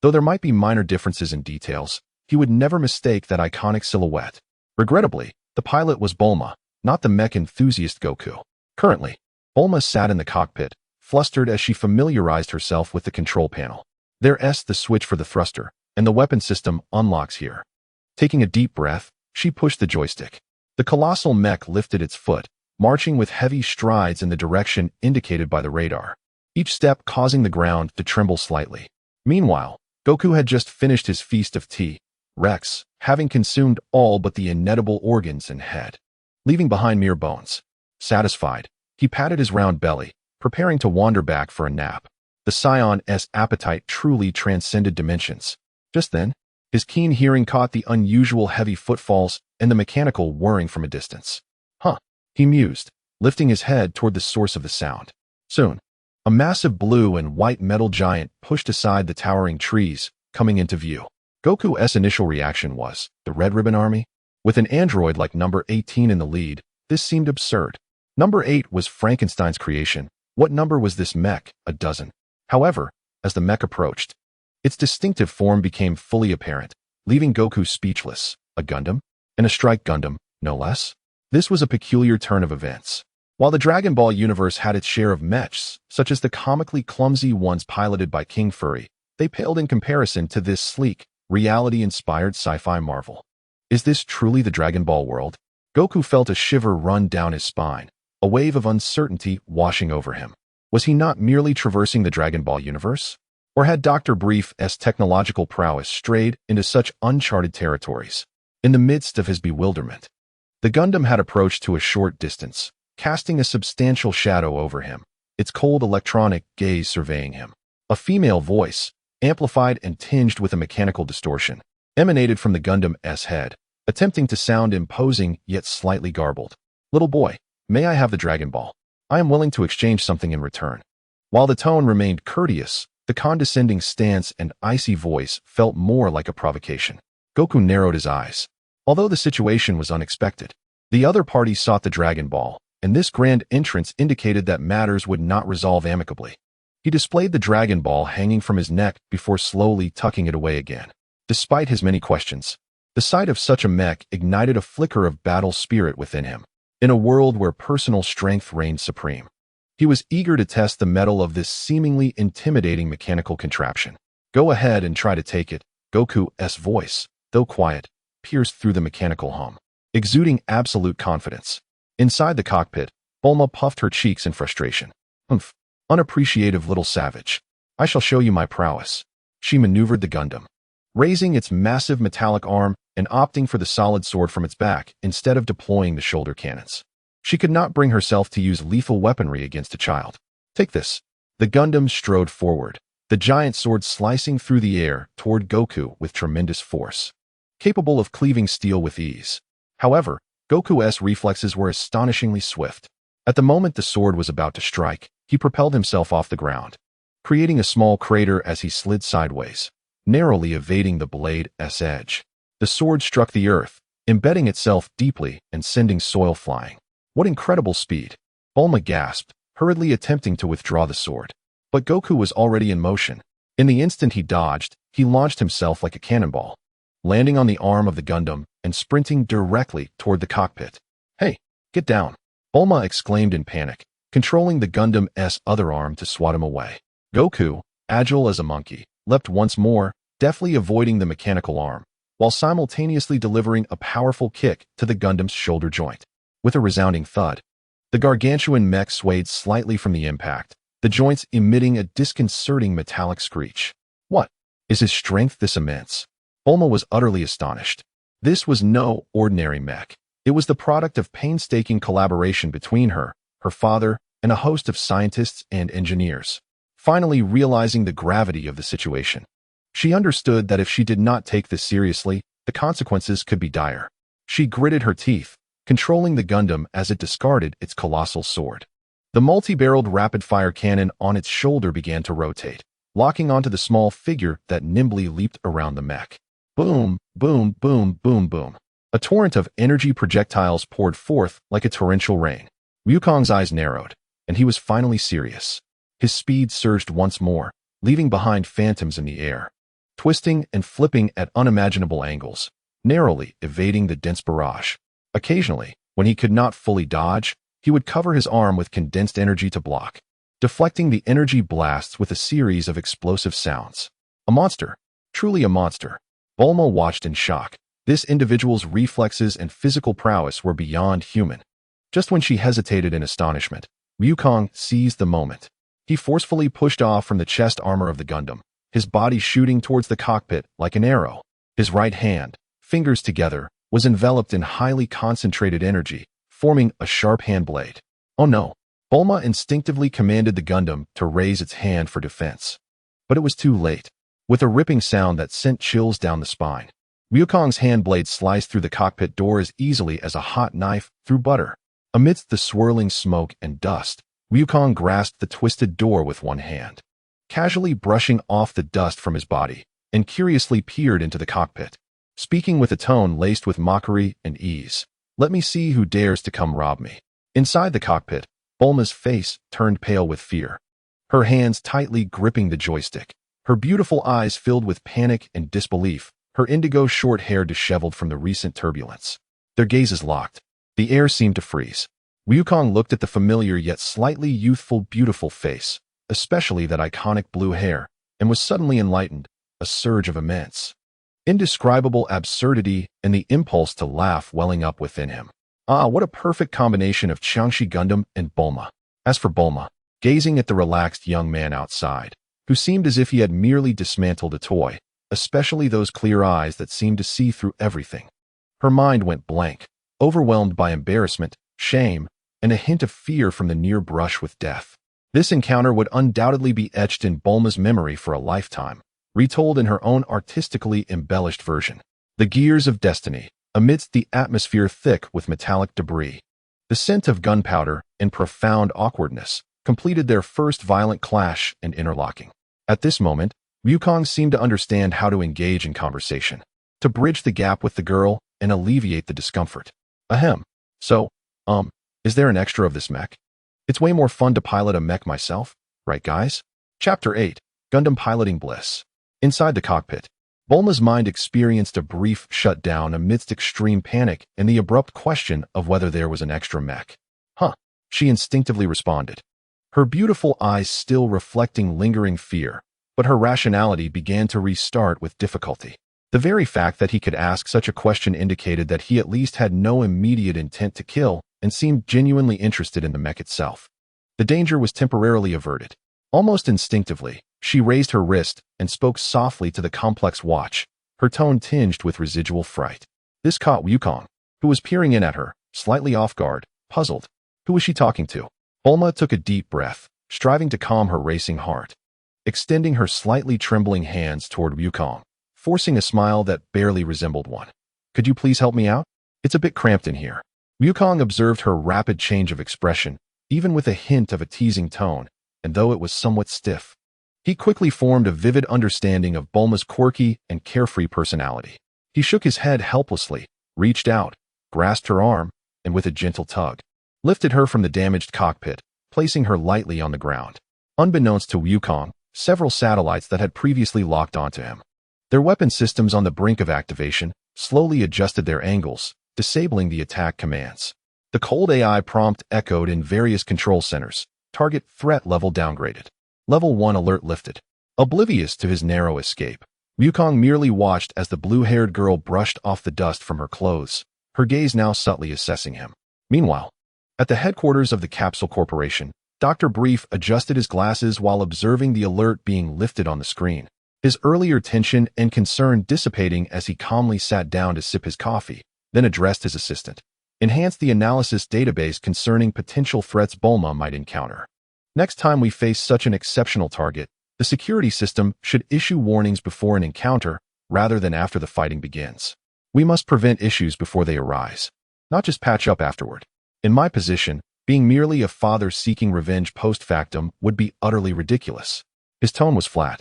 Speaker 1: Though there might be minor differences in details, he would never mistake that iconic silhouette. Regrettably, The pilot was Bulma, not the mech enthusiast Goku. Currently, Bulma sat in the cockpit, flustered as she familiarized herself with the control panel. There's the switch for the thruster, and the weapon system unlocks here. Taking a deep breath, she pushed the joystick. The colossal mech lifted its foot, marching with heavy strides in the direction indicated by the radar, each step causing the ground to tremble slightly. Meanwhile, Goku had just finished his feast of tea, Rex, having consumed all but the inedible organs and head, leaving behind mere bones. Satisfied, he patted his round belly, preparing to wander back for a nap. The Scion's appetite truly transcended dimensions. Just then, his keen hearing caught the unusual heavy footfalls and the mechanical whirring from a distance. Huh, he mused, lifting his head toward the source of the sound. Soon, a massive blue and white metal giant pushed aside the towering trees, coming into view. Goku's initial reaction was, the Red Ribbon Army? With an android like number 18 in the lead, this seemed absurd. Number 8 was Frankenstein's creation. What number was this mech? A dozen. However, as the mech approached, its distinctive form became fully apparent, leaving Goku speechless. A Gundam? And a Strike Gundam, no less? This was a peculiar turn of events. While the Dragon Ball universe had its share of mechs, such as the comically clumsy ones piloted by King Furry, they paled in comparison to this sleek, reality-inspired sci-fi marvel. Is this truly the Dragon Ball world? Goku felt a shiver run down his spine, a wave of uncertainty washing over him. Was he not merely traversing the Dragon Ball universe? Or had Dr. Brief's technological prowess strayed into such uncharted territories? In the midst of his bewilderment, the Gundam had approached to a short distance, casting a substantial shadow over him, its cold electronic gaze surveying him. A female voice, amplified and tinged with a mechanical distortion, emanated from the Gundam's head, attempting to sound imposing yet slightly garbled. Little boy, may I have the Dragon Ball? I am willing to exchange something in return. While the tone remained courteous, the condescending stance and icy voice felt more like a provocation. Goku narrowed his eyes. Although the situation was unexpected, the other party sought the Dragon Ball, and this grand entrance indicated that matters would not resolve amicably. He displayed the Dragon Ball hanging from his neck before slowly tucking it away again. Despite his many questions, the sight of such a mech ignited a flicker of battle spirit within him. In a world where personal strength reigned supreme, he was eager to test the mettle of this seemingly intimidating mechanical contraption. Go ahead and try to take it. Goku's voice, though quiet, pierced through the mechanical hum, exuding absolute confidence. Inside the cockpit, Bulma puffed her cheeks in frustration. Humph, unappreciative little savage. I shall show you my prowess. She maneuvered the Gundam, raising its massive metallic arm and opting for the solid sword from its back instead of deploying the shoulder cannons. She could not bring herself to use lethal weaponry against a child. Take this. The Gundam strode forward, the giant sword slicing through the air toward Goku with tremendous force, capable of cleaving steel with ease. However, Goku's reflexes were astonishingly swift. At the moment the sword was about to strike, he propelled himself off the ground, creating a small crater as he slid sideways, narrowly evading the blade's edge. The sword struck the earth, embedding itself deeply and sending soil flying. What incredible speed! Bulma gasped, hurriedly attempting to withdraw the sword. But Goku was already in motion. In the instant he dodged, he launched himself like a cannonball, landing on the arm of the Gundam and sprinting directly toward the cockpit. Hey, get down! Bulma exclaimed in panic, controlling the Gundam's other arm to swat him away. Goku, agile as a monkey, leapt once more, deftly avoiding the mechanical arm, while simultaneously delivering a powerful kick to the Gundam's shoulder joint. With a resounding thud, the gargantuan mech swayed slightly from the impact, the joints emitting a disconcerting metallic screech. What? Is his strength this immense? Bulma was utterly astonished. This was no ordinary mech. It was the product of painstaking collaboration between her, her father, and a host of scientists and engineers. Finally realizing the gravity of the situation, she understood that if she did not take this seriously, the consequences could be dire. She gritted her teeth, controlling the Gundam as it discarded its colossal sword. The multi-barreled rapid-fire cannon on its shoulder began to rotate, locking onto the small figure that nimbly leaped around the mech. Boom, boom, boom, boom, boom. A torrent of energy projectiles poured forth like a torrential rain. Wukong's eyes narrowed, and he was finally serious. His speed surged once more, leaving behind phantoms in the air, twisting and flipping at unimaginable angles, narrowly evading the dense barrage. Occasionally, when he could not fully dodge, he would cover his arm with condensed energy to block, deflecting the energy blasts with a series of explosive sounds. A monster. Truly a monster. Bulma watched in shock. This individual's reflexes and physical prowess were beyond human. Just when she hesitated in astonishment, Wukong seized the moment. He forcefully pushed off from the chest armor of the Gundam, his body shooting towards the cockpit like an arrow. His right hand, fingers together, was enveloped in highly concentrated energy, forming a sharp hand blade. Oh no! Bulma instinctively commanded the Gundam to raise its hand for defense. But it was too late. With a ripping sound that sent chills down the spine, Wukong's hand blade sliced through the cockpit door as easily as a hot knife through butter. Amidst the swirling smoke and dust, Wukong grasped the twisted door with one hand, casually brushing off the dust from his body, and curiously peered into the cockpit, speaking with a tone laced with mockery and ease. "Let me see who dares to come rob me." Inside the cockpit, Bulma's face turned pale with fear, her hands tightly gripping the joystick, her beautiful eyes filled with panic and disbelief, her indigo short hair disheveled from the recent turbulence. Their gazes locked. The air seemed to freeze. Wukong looked at the familiar yet slightly youthful, beautiful face, especially that iconic blue hair, and was suddenly enlightened, a surge of immense, indescribable absurdity and the impulse to laugh welling up within him. Ah, what a perfect combination of Qiangxi Gundam and Bulma. As for Bulma, gazing at the relaxed young man outside, who seemed as if he had merely dismantled a toy, especially those clear eyes that seemed to see through everything. Her mind went blank, overwhelmed by embarrassment, shame, and a hint of fear from the near brush with death. This encounter would undoubtedly be etched in Bulma's memory for a lifetime, retold in her own artistically embellished version. The gears of destiny, amidst the atmosphere thick with metallic debris. The scent of gunpowder and profound awkwardness completed their first violent clash and interlocking. At this moment, Wukong seemed to understand how to engage in conversation, to bridge the gap with the girl and alleviate the discomfort. Ahem. So, is there an extra of this mech? It's way more fun to pilot a mech myself, right guys? Chapter 8, Gundam Piloting Bliss. Inside the cockpit, Bulma's mind experienced a brief shutdown amidst extreme panic and the abrupt question of whether there was an extra mech. Huh, she instinctively responded, her beautiful eyes still reflecting lingering fear, but her rationality began to restart with difficulty. The very fact that he could ask such a question indicated that he at least had no immediate intent to kill and seemed genuinely interested in the mech itself. The danger was temporarily averted. Almost instinctively, she raised her wrist and spoke softly to the complex watch, her tone tinged with residual fright. This caught Wukong, who was peering in at her, slightly off guard, puzzled. Who was she talking to? Bulma took a deep breath, striving to calm her racing heart, extending her slightly trembling hands toward Wukong, forcing a smile that barely resembled one. "Could you please help me out? It's a bit cramped in here." Wukong observed her rapid change of expression, even with a hint of a teasing tone, and though it was somewhat stiff, he quickly formed a vivid understanding of Bulma's quirky and carefree personality. He shook his head helplessly, reached out, grasped her arm, and with a gentle tug, lifted her from the damaged cockpit, placing her lightly on the ground. Unbeknownst to Wukong, several satellites that had previously locked onto him, their weapon systems on the brink of activation, slowly adjusted their angles, disabling the attack commands. The cold AI prompt echoed in various control centers. Target threat level downgraded. Level 1 alert lifted. Oblivious to his narrow escape, Wukong merely watched as the blue-haired girl brushed off the dust from her clothes, her gaze now subtly assessing him. Meanwhile, at the headquarters of the Capsule Corporation, Dr. Brief adjusted his glasses while observing the alert being lifted on the screen, his earlier tension and concern dissipating as he calmly sat down to sip his coffee, then addressed his assistant. Enhance the analysis database concerning potential threats Bulma might encounter. Next time we face such an exceptional target, the security system should issue warnings before an encounter rather than after the fighting begins. We must prevent issues before they arise, not just patch up afterward. In my position, being merely a father seeking revenge post factum would be utterly ridiculous. His tone was flat,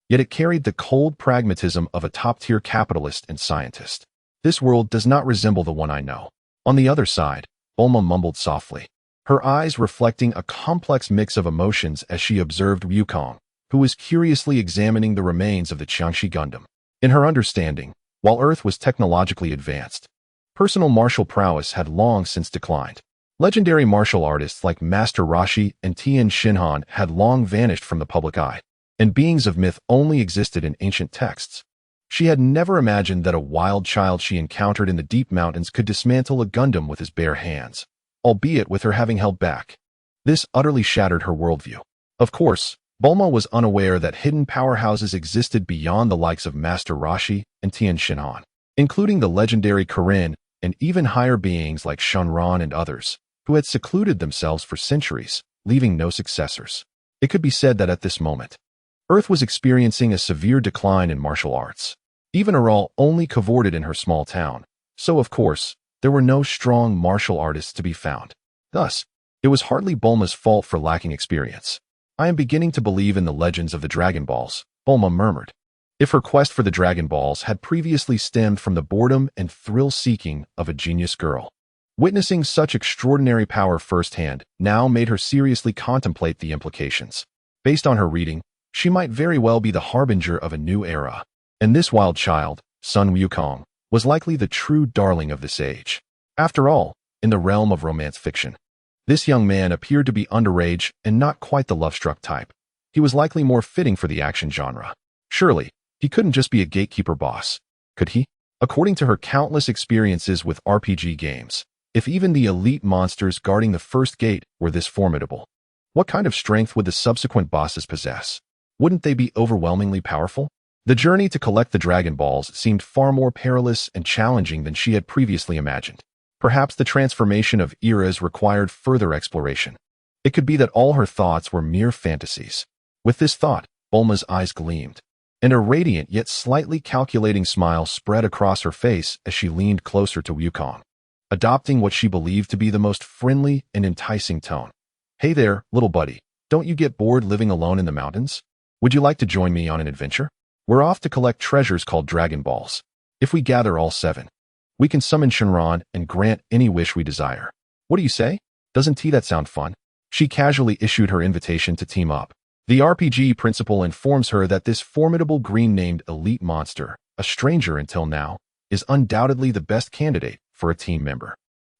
Speaker 1: yet it carried the cold pragmatism of a top-tier capitalist and scientist. This world does not resemble the one I know. On the other side, Bulma mumbled softly, her eyes reflecting a complex mix of emotions as she observed Wukong, who was curiously examining the remains of the Qiangxi Gundam. In her understanding, while Earth was technologically advanced, Personal martial prowess had long since declined. Legendary martial artists like Master Roshi and Tien Shinhan had long vanished from the public eye, and beings of myth only existed in ancient texts. She had never imagined that a wild child she encountered in the deep mountains could dismantle a Gundam with his bare hands, albeit with her having held back. This utterly shattered her worldview. Of course, Bulma was unaware that hidden powerhouses existed beyond the likes of Master Roshi and Tien Shinhan, including the legendary Karin and even higher beings like Shenron and others, who had secluded themselves for centuries, leaving no successors. It could be said that at this moment, Earth was experiencing a severe decline in martial arts. Even Aral only cavorted in her small town, so of course, there were no strong martial artists to be found. Thus, it was hardly Bulma's fault for lacking experience. I am beginning to believe in the legends of the Dragon Balls, Bulma murmured. If her quest for the Dragon Balls had previously stemmed from the boredom and thrill-seeking of a genius girl, witnessing such extraordinary power firsthand now made her seriously contemplate the implications. Based on her reading, she might very well be the harbinger of a new era. And this wild child, Sun Wukong, was likely the true darling of this age. After all, in the realm of romance fiction, this young man appeared to be underage and not quite the love-struck type. He was likely more fitting for the action genre. Surely, he couldn't just be a gatekeeper boss, could he? According to her countless experiences with RPG games, if even the elite monsters guarding the first gate were this formidable, what kind of strength would the subsequent bosses possess? Wouldn't they be overwhelmingly powerful? The journey to collect the Dragon Balls seemed far more perilous and challenging than she had previously imagined. Perhaps the transformation of eras required further exploration. It could be that all her thoughts were mere fantasies. With this thought, Bulma's eyes gleamed, and a radiant yet slightly calculating smile spread across her face as she leaned closer to Wukong, adopting what she believed to be the most friendly and enticing tone. "Hey there, little buddy, don't you get bored living alone in the mountains? Would you like to join me on an adventure? We're off to collect treasures called Dragon Balls. If we gather all 7, we can summon Shenron and grant any wish we desire. What do you say? Doesn't that sound fun?" She casually issued her invitation to team up. The RPG principal informs her that this formidable green-named elite monster, a stranger until now, is undoubtedly the best candidate for a team member.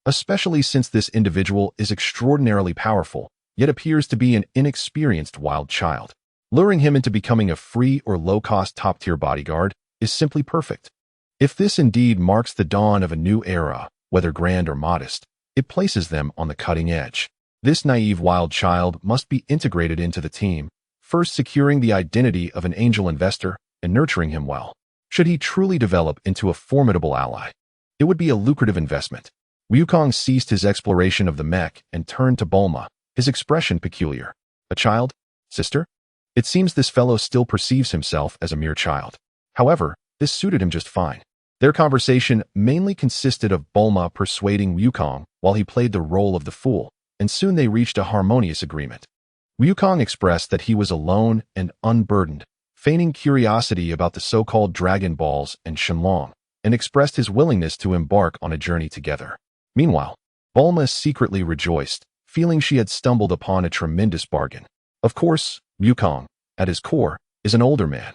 Speaker 1: Especially since this individual is extraordinarily powerful, yet appears to be an inexperienced wild child. Luring him into becoming a free or low-cost top-tier bodyguard is simply perfect. If this indeed marks the dawn of a new era, whether grand or modest, it places them on the cutting edge. This naive wild child must be integrated into the team, first securing the identity of an angel investor and nurturing him well. Should he truly develop into a formidable ally, it would be a lucrative investment. Wukong ceased his exploration of the mech and turned to Bulma, his expression peculiar. "A child? Sister?" It seems this fellow still perceives himself as a mere child. However, this suited him just fine. Their conversation mainly consisted of Bulma persuading Wukong while he played the role of the fool, and soon they reached a harmonious agreement. Wukong expressed that he was alone and unburdened, feigning curiosity about the so-called Dragon Balls and Shenlong, and expressed his willingness to embark on a journey together. Meanwhile, Bulma secretly rejoiced, feeling she had stumbled upon a tremendous bargain. Of course, Wukong, at his core, is an older man.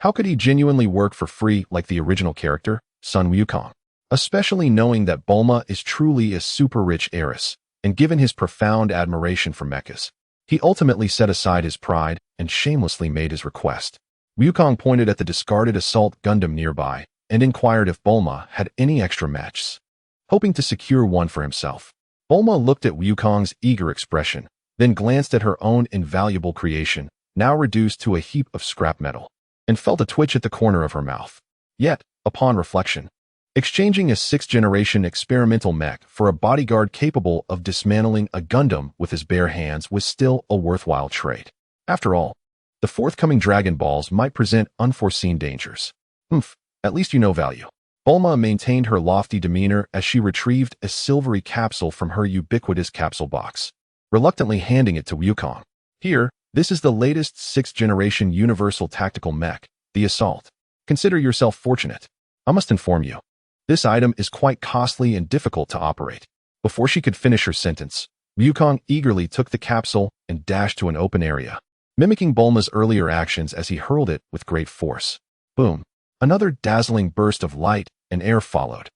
Speaker 1: How could he genuinely work for free like the original character, Sun Wukong? Especially knowing that Bulma is truly a super-rich heiress, and given his profound admiration for mechas, he ultimately set aside his pride and shamelessly made his request. Wukong pointed at the discarded assault Gundam nearby and inquired if Bulma had any extra matches, hoping to secure one for himself. Bulma looked at Wukong's eager expression, then glanced at her own invaluable creation, now reduced to a heap of scrap metal, and felt a twitch at the corner of her mouth. Yet, upon reflection, exchanging a 6th-generation experimental mech for a bodyguard capable of dismantling a Gundam with his bare hands was still a worthwhile trade. After all, the forthcoming Dragon Balls might present unforeseen dangers. At least you know value. Bulma maintained her lofty demeanor as she retrieved a silvery capsule from her ubiquitous capsule box, reluctantly handing it to Wukong. "Here, this is the latest 6th-generation universal tactical mech, the Assault. Consider yourself fortunate. I must inform you, this item is quite costly and difficult to operate." Before she could finish her sentence, Wukong eagerly took the capsule and dashed to an open area, mimicking Bulma's earlier actions as he hurled it with great force. Boom! Another dazzling burst of light and air followed.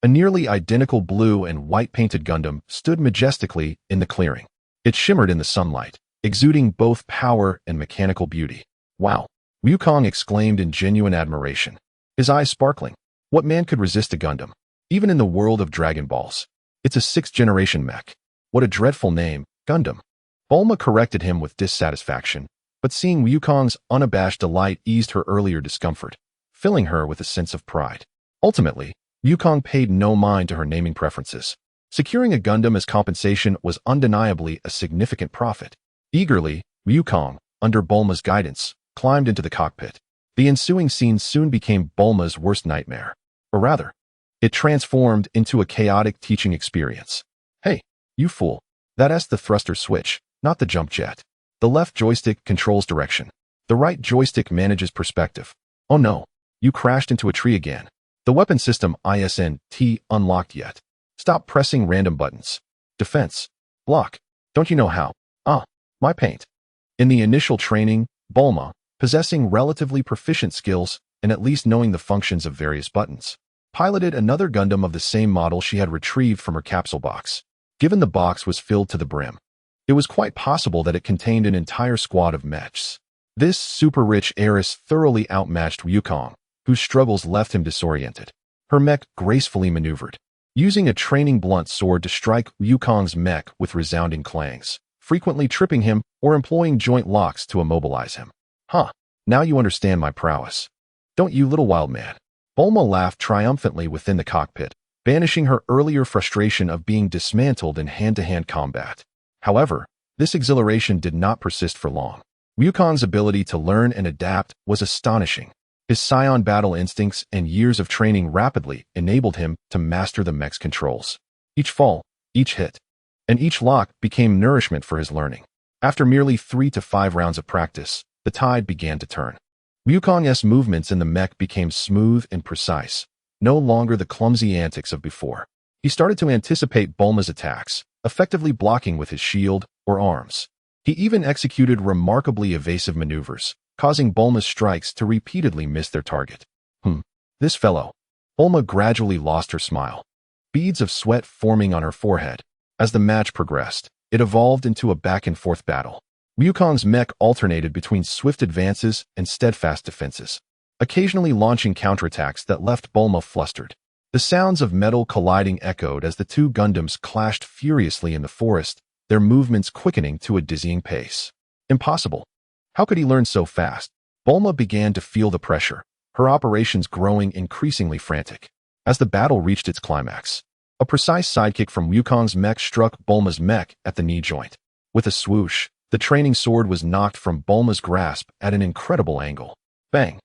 Speaker 1: A nearly identical blue and white painted Gundam stood majestically in the clearing. It shimmered in the sunlight, exuding both power and mechanical beauty. Wow! Wukong exclaimed in genuine admiration, his eyes sparkling. What man could resist a Gundam? Even in the world of Dragon Balls. It's a 6th-generation mech. What a dreadful name, Gundam. Bulma corrected him with dissatisfaction, but seeing Wukong's unabashed delight eased her earlier discomfort, filling her with a sense of pride. Ultimately, Wukong paid no mind to her naming preferences. Securing a Gundam as compensation was undeniably a significant profit. Eagerly, Wukong, under Bulma's guidance, climbed into the cockpit. The ensuing scene soon became Bulma's worst nightmare. Or rather, it transformed into a chaotic teaching experience. Hey, you fool. That's the thruster switch, not the jump jet. The left joystick controls direction. The right joystick manages perspective. Oh no, you crashed into a tree again. The weapon system isn't unlocked yet. Stop pressing random buttons. Defense. Block. Don't you know how? My paint. In the initial training, Bulma, possessing relatively proficient skills and at least knowing the functions of various buttons, piloted another Gundam of the same model she had retrieved from her capsule box. Given the box was filled to the brim, it was quite possible that it contained an entire squad of mechs. This super-rich heiress thoroughly outmatched Wukong, whose struggles left him disoriented. Her mech gracefully maneuvered, using a training blunt sword to strike Wukong's mech with resounding clangs, frequently tripping him or employing joint locks to immobilize him. Now you understand my prowess. Don't you, little wild man? Bulma laughed triumphantly within the cockpit, banishing her earlier frustration of being dismantled in hand-to-hand combat. However, this exhilaration did not persist for long. Wukong's ability to learn and adapt was astonishing. His scion battle instincts and years of training rapidly enabled him to master the mech's controls. Each fall, each hit, and each lock became nourishment for his learning. After merely 3 to 5 rounds of practice, the tide began to turn. Wukong's movements in the mech became smooth and precise, no longer the clumsy antics of before. He started to anticipate Bulma's attacks, effectively blocking with his shield or arms. He even executed remarkably evasive maneuvers, causing Bulma's strikes to repeatedly miss their target. This fellow. Bulma gradually lost her smile, beads of sweat forming on her forehead. As the match progressed, it evolved into a back-and-forth battle. Wukong's mech alternated between swift advances and steadfast defenses, occasionally launching counterattacks that left Bulma flustered. The sounds of metal colliding echoed as the two Gundams clashed furiously in the forest, their movements quickening to a dizzying pace. Impossible. How could he learn so fast? Bulma began to feel the pressure, her operations growing increasingly frantic. As the battle reached its climax, a precise sidekick from Wukong's mech struck Bulma's mech at the knee joint. With a swoosh, the training sword was knocked from Bulma's grasp at an incredible angle. Bang!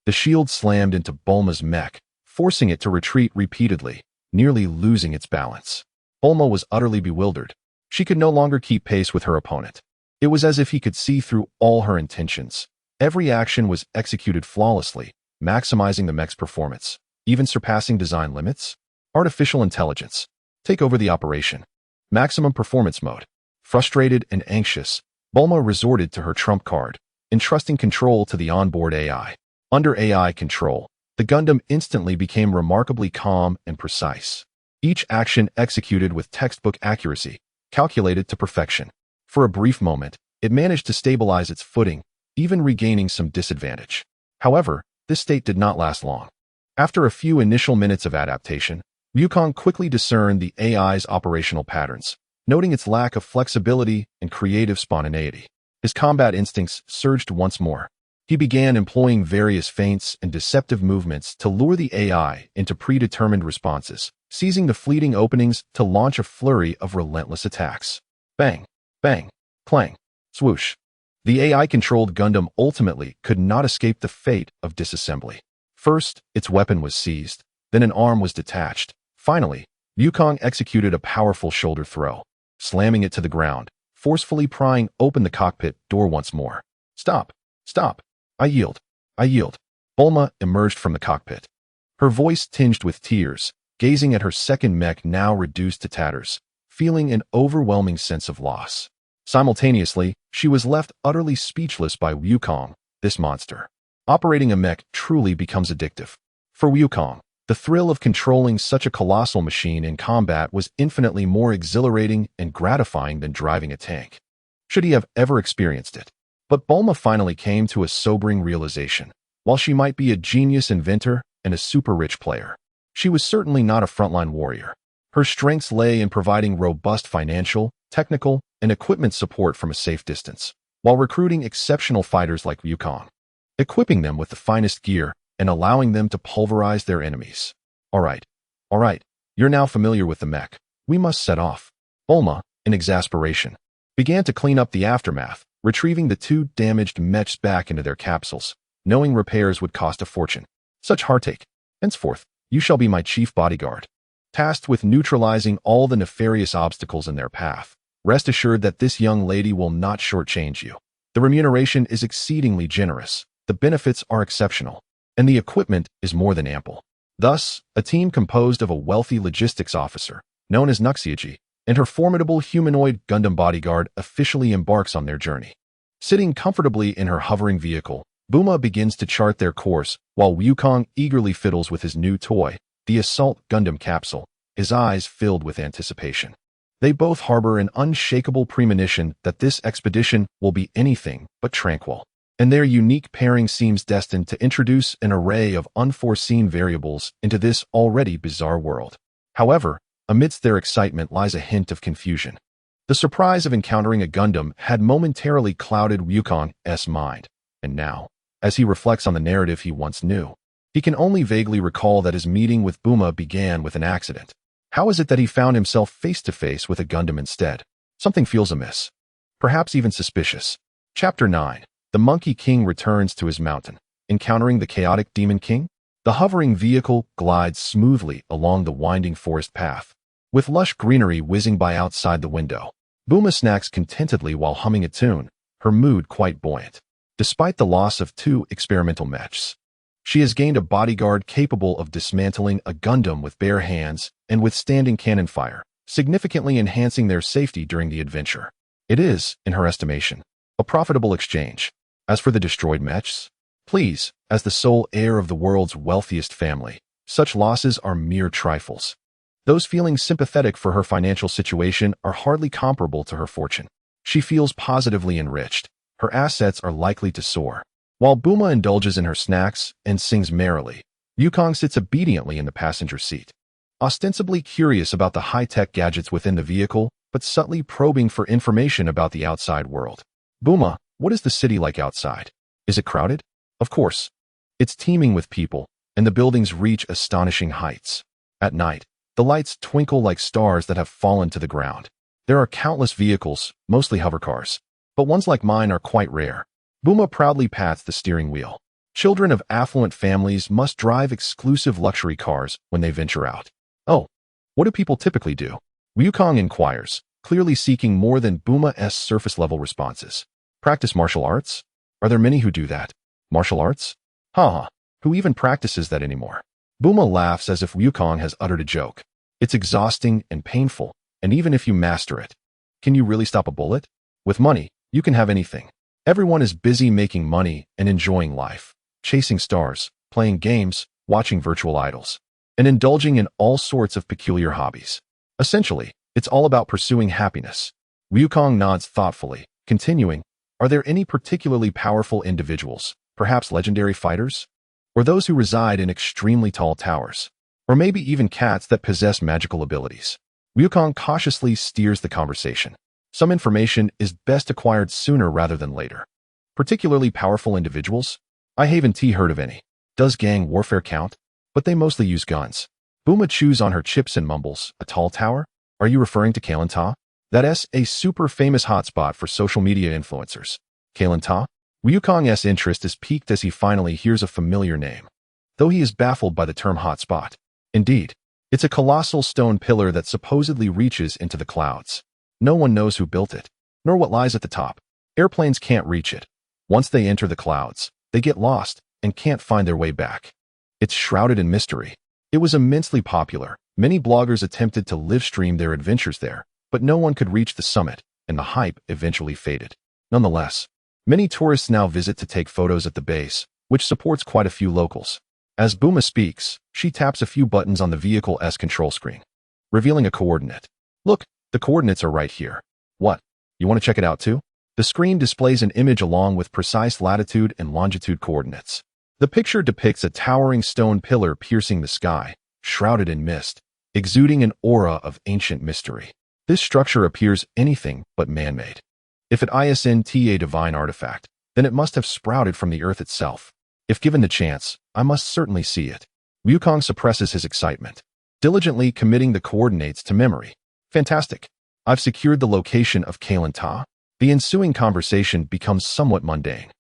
Speaker 1: The shield slammed into Bulma's mech, forcing it to retreat repeatedly, nearly losing its balance. Bulma was utterly bewildered. She could no longer keep pace with her opponent. It was as if he could see through all her intentions. Every action was executed flawlessly, maximizing the mech's performance, even surpassing design limits. Artificial intelligence. Take over the operation. Maximum performance mode. Frustrated and anxious, Bulma resorted to her trump card, entrusting control to the onboard AI. Under AI control, the Gundam instantly became remarkably calm and precise. Each action executed with textbook accuracy, calculated to perfection. For a brief moment, it managed to stabilize its footing, even regaining some disadvantage. However, this state did not last long. After a few initial minutes of adaptation, Wukong quickly discerned the AI's operational patterns, noting its lack of flexibility and creative spontaneity. His combat instincts surged once more. He began employing various feints and deceptive movements to lure the AI into predetermined responses, seizing the fleeting openings to launch a flurry of relentless attacks. Bang, bang, clang, swoosh. The AI-controlled Gundam ultimately could not escape the fate of disassembly. First, its weapon was seized, then an arm was detached. Finally, Wukong executed a powerful shoulder throw, slamming it to the ground, forcefully prying open the cockpit door once more. Stop! Stop! I yield! I yield! Bulma emerged from the cockpit, her voice tinged with tears, gazing at her second mech now reduced to tatters, feeling an overwhelming sense of loss. Simultaneously, she was left utterly speechless by Wukong, this monster. Operating a mech truly becomes addictive. For Wukong, The thrill of controlling such a colossal machine in combat was infinitely more exhilarating and gratifying than driving a tank, should he have ever experienced it. But Bulma finally came to a sobering realization. While she might be a genius inventor and a super-rich player, she was certainly not a frontline warrior. Her strengths lay in providing robust financial, technical, and equipment support from a safe distance, while recruiting exceptional fighters like Wukong, equipping them with the finest gear, and allowing them to pulverize their enemies. All right, you're now familiar with the mech. We must set off. Bulma, in exasperation, began to clean up the aftermath, retrieving the two damaged mechs back into their capsules, knowing repairs would cost a fortune. Such heartache. Henceforth, you shall be my chief bodyguard. Tasked with neutralizing all the nefarious obstacles in their path, rest assured that this young lady will not shortchange you. The remuneration is exceedingly generous, the benefits are exceptional, and the equipment is more than ample. Thus, a team composed of a wealthy logistics officer, known as Nuxiaji, and her formidable humanoid Gundam bodyguard officially embarks on their journey. Sitting comfortably in her hovering vehicle, Bulma begins to chart their course, while Wukong eagerly fiddles with his new toy, the Assault Gundam capsule, his eyes filled with anticipation. They both harbor an unshakable premonition that this expedition will be anything but tranquil, and their unique pairing seems destined to introduce an array of unforeseen variables into this already bizarre world. However, amidst their excitement lies a hint of confusion. The surprise of encountering a Gundam had momentarily clouded Wukong's mind, and now, as he reflects on the narrative he once knew, he can only vaguely recall that his meeting with Bulma began with an accident. How is it that he found himself face-to-face with a Gundam instead? Something feels amiss. Perhaps even suspicious. Chapter 9. The Monkey King returns to his mountain. Encountering the chaotic Demon King? The hovering vehicle glides smoothly along the winding forest path, with lush greenery whizzing by outside the window. Bulma snacks contentedly while humming a tune, her mood quite buoyant. Despite the loss of two experimental mechs, she has gained a bodyguard capable of dismantling a Gundam with bare hands and withstanding cannon fire, significantly enhancing their safety during the adventure. It is, in her estimation, a profitable exchange. As for the destroyed mechs, please, as the sole heir of the world's wealthiest family, such losses are mere trifles. Those feeling sympathetic for her financial situation are hardly comparable to her fortune. She feels positively enriched. Her assets are likely to soar. While Bulma indulges in her snacks and sings merrily, Wukong sits obediently in the passenger seat, ostensibly curious about the high-tech gadgets within the vehicle, but subtly probing for information about the outside world. Bulma, what is the city like outside? Is it crowded? Of course. It's teeming with people, and the buildings reach astonishing heights. At night, the lights twinkle like stars that have fallen to the ground. There are countless vehicles, mostly hovercars, but ones like mine are quite rare. Bulma proudly pats the steering wheel. Children of affluent families must drive exclusive luxury cars when they venture out. Oh, what do people typically do? Wukong inquires, clearly seeking more than Bulma's surface-level responses. Practice martial arts? Are there many who do that? Martial arts? Haha, who even practices that anymore? Bulma laughs as if Wukong has uttered a joke. It's exhausting and painful, and even if you master it, can you really stop a bullet? With money, you can have anything. Everyone is busy making money and enjoying life, chasing stars, playing games, watching virtual idols, and indulging in all sorts of peculiar hobbies. Essentially, it's all about pursuing happiness. Wukong nods thoughtfully, continuing, are there any particularly powerful individuals, perhaps legendary fighters? Or those who reside in extremely tall towers? Or maybe even cats that possess magical abilities? Wukong cautiously steers the conversation. Some information is best acquired sooner rather than later. Particularly powerful individuals? I haven't heard of any. Does gang warfare count? But they mostly use guns. Bulma chews on her chips and mumbles, a tall tower? Are you referring to Kakarot? That's a super famous hotspot for social media influencers. Kakarot? Wukong's interest is piqued as he finally hears a familiar name, though he is baffled by the term hotspot. Indeed, it's a colossal stone pillar that supposedly reaches into the clouds. No one knows who built it, nor what lies at the top. Airplanes can't reach it. Once they enter the clouds, they get lost and can't find their way back. It's shrouded in mystery. It was immensely popular. Many bloggers attempted to live-stream their adventures there, but no one could reach the summit, and the hype eventually faded. Nonetheless, many tourists now visit to take photos at the base, which supports quite a few locals. As Buma speaks, she taps a few buttons on the vehicle's control screen, revealing a coordinate. Look, the coordinates are right here. What? You want to check it out too? The screen displays an image along with precise latitude and longitude coordinates. The picture depicts a towering stone pillar piercing the sky, shrouded in mist, exuding an aura of ancient mystery. This structure appears anything but man-made. If it isn't a divine artifact, then it must have sprouted from the earth itself. If given the chance, I must certainly see it. Wukong suppresses his excitement, diligently committing the coordinates to memory. Fantastic. I've secured the location of Kalen Ta. The ensuing conversation becomes somewhat mundane.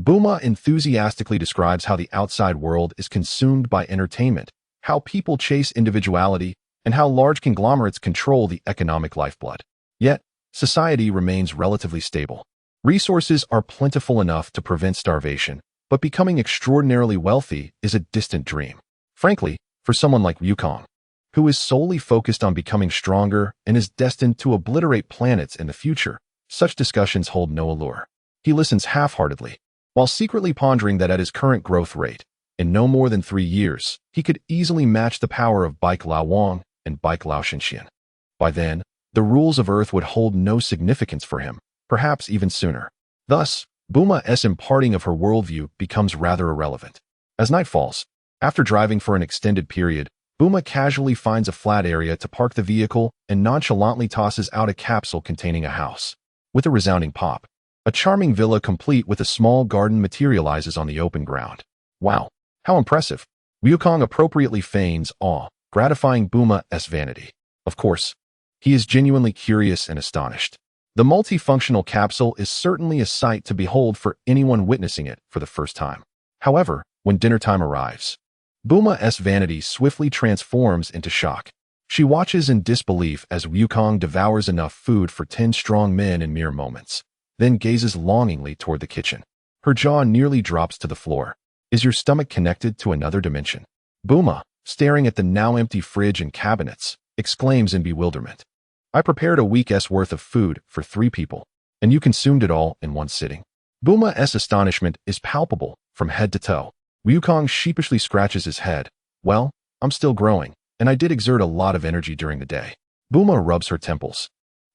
Speaker 1: Buma enthusiastically describes how the outside world is consumed by entertainment, how people chase individuality, and how large conglomerates control the economic lifeblood. Yet, society remains relatively stable. Resources are plentiful enough to prevent starvation, but becoming extraordinarily wealthy is a distant dream. Frankly, for someone like Wukong, who is solely focused on becoming stronger and is destined to obliterate planets in the future, such discussions hold no allure. He listens half-heartedly, while secretly pondering that at his current growth rate, in no more than 3 years, he could easily match the power of Baik Lao Wang and Baik Lao Shenxian. By then, the rules of Earth would hold no significance for him, perhaps even sooner. Thus, Buma's imparting of her worldview becomes rather irrelevant. As night falls, after driving for an extended period, Buma casually finds a flat area to park the vehicle and nonchalantly tosses out a capsule containing a house. With a resounding pop, a charming villa complete with a small garden materializes on the open ground. Wow, how impressive! Wukong appropriately feigns awe, gratifying Buma's vanity. Of course, he is genuinely curious and astonished. The multifunctional capsule is certainly a sight to behold for anyone witnessing it for the first time. However, when dinner time arrives, Buma's vanity swiftly transforms into shock. She watches in disbelief as Wukong devours enough food for 10 strong men in mere moments, then gazes longingly toward the kitchen. Her jaw nearly drops to the floor. Is your stomach connected to another dimension? Buma, staring at the now empty fridge and cabinets, exclaims in bewilderment. I prepared a week's worth of food for 3 people, and you consumed it all in one sitting. Buma's astonishment is palpable from head to toe. Wukong sheepishly scratches his head. Well, I'm still growing, and I did exert a lot of energy during the day. Buma rubs her temples.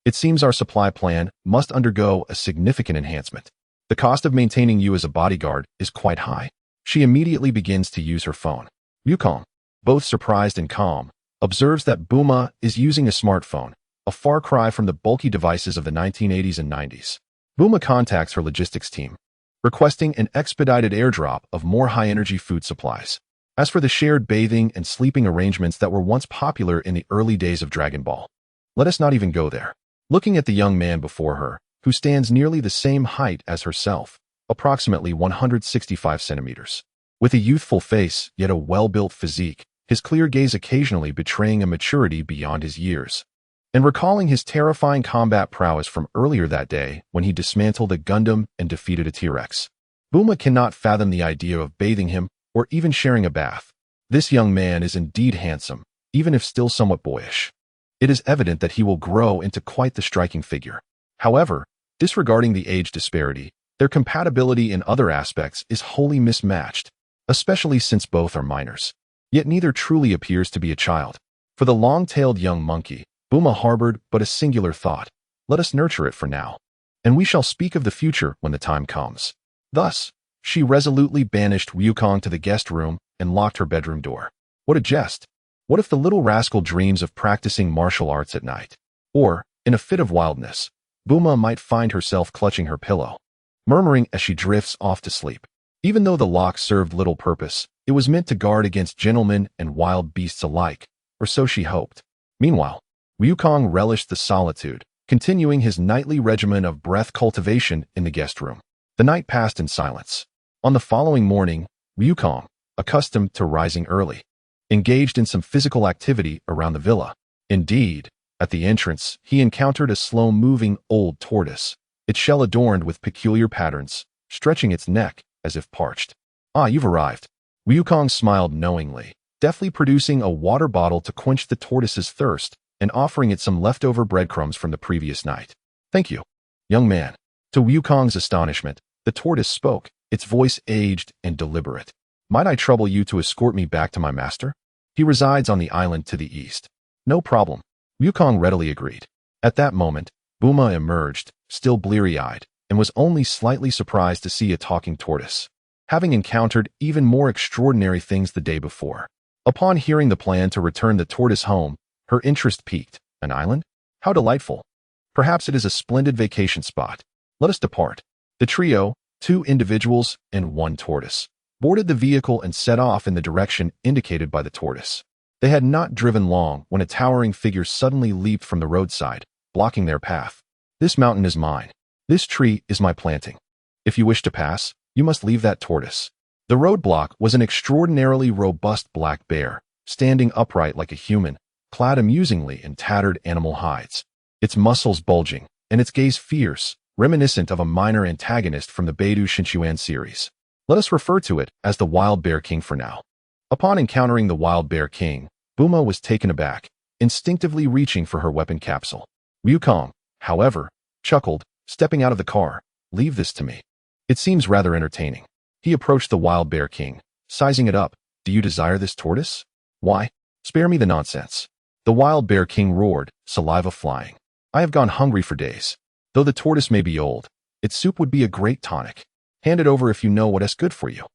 Speaker 1: It seems our supply plan must undergo a significant enhancement. The cost of maintaining you as a bodyguard is quite high. She immediately begins to use her phone. Wukong, both surprised and calm, observes that Buma is using a smartphone, a far cry from the bulky devices of the 1980s and 90s. Buma contacts her logistics team, requesting an expedited airdrop of more high-energy food supplies. As for the shared bathing and sleeping arrangements that were once popular in the early days of Dragon Ball, let us not even go there. Looking at the young man before her, who stands nearly the same height as herself, approximately 165 centimeters. With a youthful face, yet a well-built physique, his clear gaze occasionally betraying a maturity beyond his years. And recalling his terrifying combat prowess from earlier that day when he dismantled a Gundam and defeated a T-Rex. Buma cannot fathom the idea of bathing him or even sharing a bath. This young man is indeed handsome, even if still somewhat boyish. It is evident that he will grow into quite the striking figure. However, disregarding the age disparity, their compatibility in other aspects is wholly mismatched, especially since both are minors. Yet neither truly appears to be a child. For the long-tailed young monkey, Buma harbored but a singular thought. Let us nurture it for now, and we shall speak of the future when the time comes. Thus, she resolutely banished Wukong to the guest room and locked her bedroom door. What a jest! What if the little rascal dreams of practicing martial arts at night? Or, in a fit of wildness, Buma might find herself clutching her pillow, murmuring as she drifts off to sleep. Even though the lock served little purpose, it was meant to guard against gentlemen and wild beasts alike, or so she hoped. Meanwhile, Wukong relished the solitude, continuing his nightly regimen of breath cultivation in the guest room. The night passed in silence. On the following morning, Wukong, accustomed to rising early, engaged in some physical activity around the villa. Indeed, at the entrance, he encountered a slow-moving old tortoise, its shell adorned with peculiar patterns, stretching its neck as if parched. Ah, you've arrived. Wukong smiled knowingly, deftly producing a water bottle to quench the tortoise's thirst and offering it some leftover breadcrumbs from the previous night. Thank you, young man. To Wukong's astonishment, the tortoise spoke, its voice aged and deliberate. Might I trouble you to escort me back to my master? He resides on the island to the east. No problem. Wukong readily agreed. At that moment, Buma emerged, still bleary-eyed, and was only slightly surprised to see a talking tortoise, having encountered even more extraordinary things the day before. Upon hearing the plan to return the tortoise home, her interest peaked. An island? How delightful. Perhaps it is a splendid vacation spot. Let us depart. The trio, 2 individuals and 1 tortoise, boarded the vehicle and set off in the direction indicated by the tortoise. They had not driven long when a towering figure suddenly leaped from the roadside, blocking their path. This mountain is mine. This tree is my planting. If you wish to pass, you must leave that tortoise. The roadblock was an extraordinarily robust black bear, standing upright like a human, clad amusingly in tattered animal hides. Its muscles bulging, and its gaze fierce, reminiscent of a minor antagonist from the Beidou Xinchuan series. Let us refer to it as the Wild Bear King for now. Upon encountering the Wild Bear King, Buma was taken aback, instinctively reaching for her weapon capsule. Wukong, however, chuckled, stepping out of the car. Leave this to me. It seems rather entertaining. He approached the Wild Bear King, sizing it up. Do you desire this tortoise? Why? Spare me the nonsense. The Wild Bear King roared, saliva flying. I have gone hungry for days. Though the tortoise may be old, its soup would be a great tonic. Hand it over if you know what is good for you.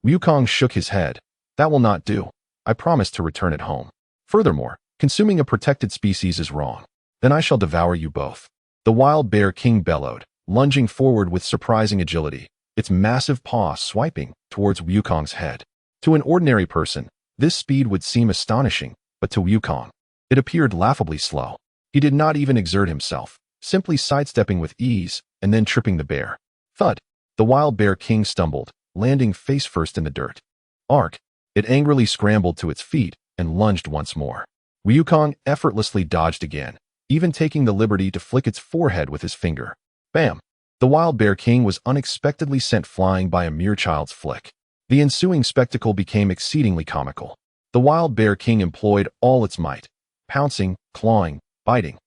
Speaker 1: Wukong shook his head. That will not do. I promise to return it home. Furthermore, consuming a protected species is wrong. Then I shall devour you both. The Wild Bear King bellowed, lunging forward with surprising agility, its massive paw swiping towards Wukong's head. To an ordinary person, this speed would seem astonishing, but to Wukong, it appeared laughably slow. He did not even exert himself, simply sidestepping with ease and then tripping the bear. Thud! The Wild Bear King stumbled, landing face first in the dirt. Ark! It angrily scrambled to its feet and lunged once more. Wukong effortlessly dodged again, even taking the liberty to flick its forehead with his finger. Bam! The Wild Bear King was unexpectedly sent flying by a mere child's flick. The ensuing spectacle became exceedingly comical. The Wild Bear King employed all its might, pouncing, clawing, biting,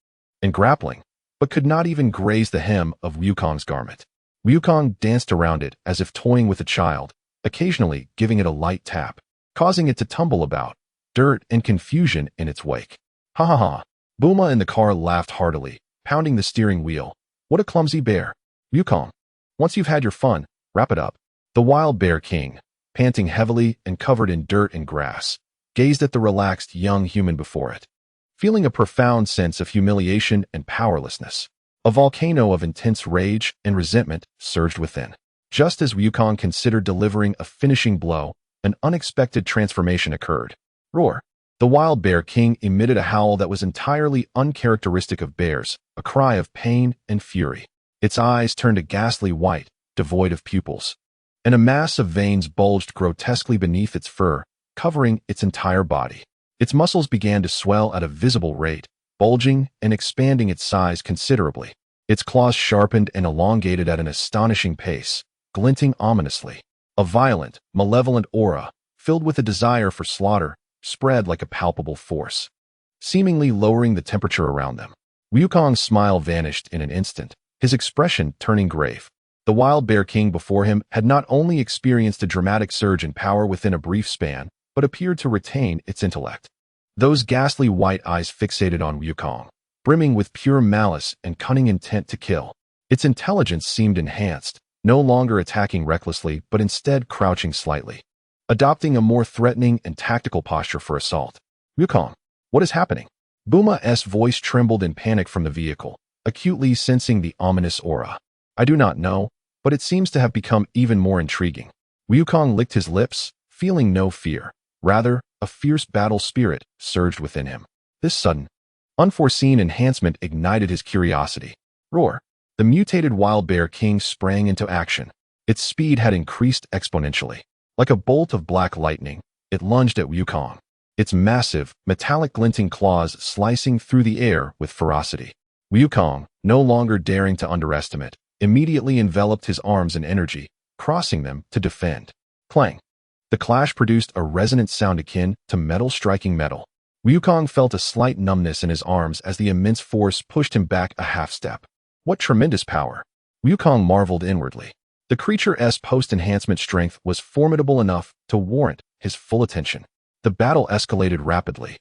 Speaker 1: and grappling, but could not even graze the hem of Wukong's garment. Wukong danced around it as if toying with a child, occasionally giving it a light tap, causing it to tumble about, dirt and confusion in its wake. Ha ha ha! Buma in the car laughed heartily, pounding the steering wheel. What a clumsy bear! Wukong, once you've had your fun, wrap it up. The Wild Bear King, panting heavily and covered in dirt and grass, gazed at the relaxed young human before it, feeling a profound sense of humiliation and powerlessness. A volcano of intense rage and resentment surged within. Just as Wukong considered delivering a finishing blow, an unexpected transformation occurred. Roar! The Wild Bear King emitted a howl that was entirely uncharacteristic of bears, a cry of pain and fury. Its eyes turned a ghastly white, devoid of pupils, and a mass of veins bulged grotesquely beneath its fur, covering its entire body. Its muscles began to swell at a visible rate, bulging and expanding its size considerably. Its claws sharpened and elongated at an astonishing pace, glinting ominously. A violent, malevolent aura, filled with a desire for slaughter, spread like a palpable force, seemingly lowering the temperature around them. Wukong's smile vanished in an instant, his expression turning grave. The Wild Bear King before him had not only experienced a dramatic surge in power within a brief span, but appeared to retain its intellect. Those ghastly white eyes fixated on Wukong, brimming with pure malice and cunning intent to kill. Its intelligence seemed enhanced, no longer attacking recklessly but instead crouching slightly, adopting a more threatening and tactical posture for assault. Wukong, what is happening? Buma's voice trembled in panic from the vehicle, acutely sensing the ominous aura. I do not know, but it seems to have become even more intriguing. Wukong licked his lips, feeling no fear. Rather, a fierce battle spirit surged within him. This sudden, unforeseen enhancement ignited his curiosity. Roar! The mutated Wild Bear King sprang into action. Its speed had increased exponentially. Like a bolt of black lightning, it lunged at Wukong, its massive, metallic glinting claws slicing through the air with ferocity. Wukong, no longer daring to underestimate, immediately enveloped his arms in energy, crossing them to defend. Clang! The clash produced a resonant sound akin to metal striking metal. Wukong felt a slight numbness in his arms as the immense force pushed him back a half step. What tremendous power! Wukong marveled inwardly. The creature's post-enhancement strength was formidable enough to warrant his full attention. The battle escalated rapidly.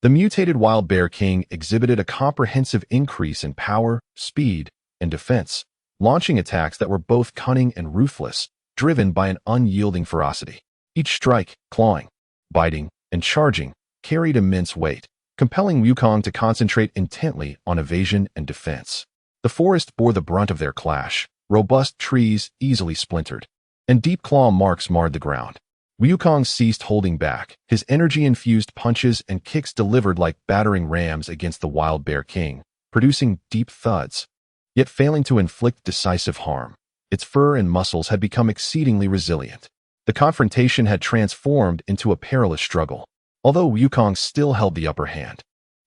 Speaker 1: The mutated wild bear king exhibited a comprehensive increase in power, speed, and defense, launching attacks that were both cunning and ruthless, driven by an unyielding ferocity. Each strike, clawing, biting, and charging, carried immense weight, compelling Wukong to concentrate intently on evasion and defense. The forest bore the brunt of their clash. Robust trees easily splintered, and deep claw marks marred the ground. Wukong ceased holding back, his energy-infused punches and kicks delivered like battering rams against the wild bear king, producing deep thuds, yet failing to inflict decisive harm. Its fur and muscles had become exceedingly resilient. The confrontation had transformed into a perilous struggle. Although Wukong still held the upper hand,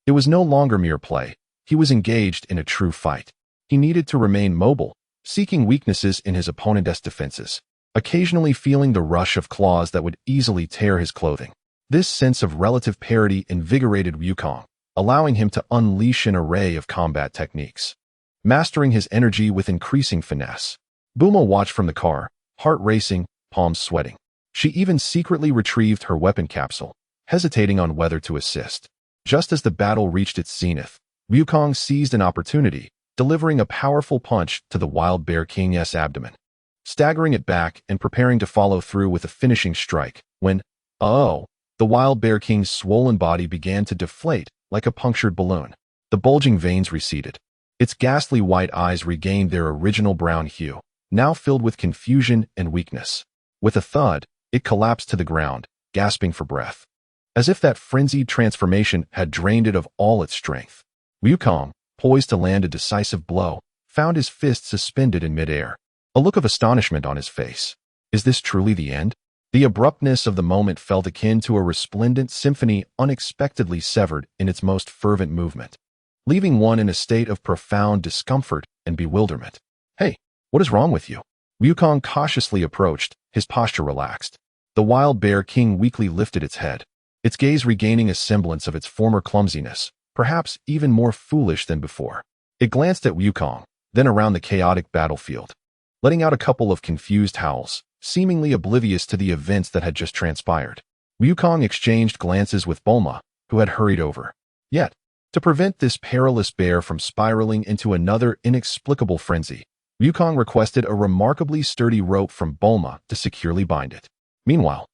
Speaker 1: it was no longer mere play. He was engaged in a true fight. He needed to remain mobile, seeking weaknesses in his opponent's defenses, occasionally feeling the rush of claws that would easily tear his clothing. This sense of relative parity invigorated Wukong, allowing him to unleash an array of combat techniques, mastering his energy with increasing finesse. Bulma watched from the car, heart racing, palms sweating. She even secretly retrieved her weapon capsule, hesitating on whether to assist. Just as the battle reached its zenith, Wukong seized an opportunity, delivering a powerful punch to the wild bear king's abdomen, staggering it back and preparing to follow through with a finishing strike, when, the wild bear king's swollen body began to deflate like a punctured balloon. The bulging veins receded. Its ghastly white eyes regained their original brown hue, now filled with confusion and weakness. With a thud, it collapsed to the ground, gasping for breath, as if that frenzied transformation had drained it of all its strength. Wukong, poised to land a decisive blow, found his fist suspended in midair, a look of astonishment on his face. Is this truly the end? The abruptness of the moment felt akin to a resplendent symphony unexpectedly severed in its most fervent movement, leaving one in a state of profound discomfort and bewilderment. Hey, what is wrong with you? Wukong cautiously approached, his posture relaxed. The wild bear king weakly lifted its head, its gaze regaining a semblance of its former clumsiness, perhaps even more foolish than before. It glanced at Wukong, then around the chaotic battlefield, letting out a couple of confused howls, seemingly oblivious to the events that had just transpired. Wukong exchanged glances with Bulma, who had hurried over. Yet, to prevent this perilous bear from spiraling into another inexplicable frenzy, Wukong requested a remarkably sturdy rope from Bulma to securely bind it. Meanwhile,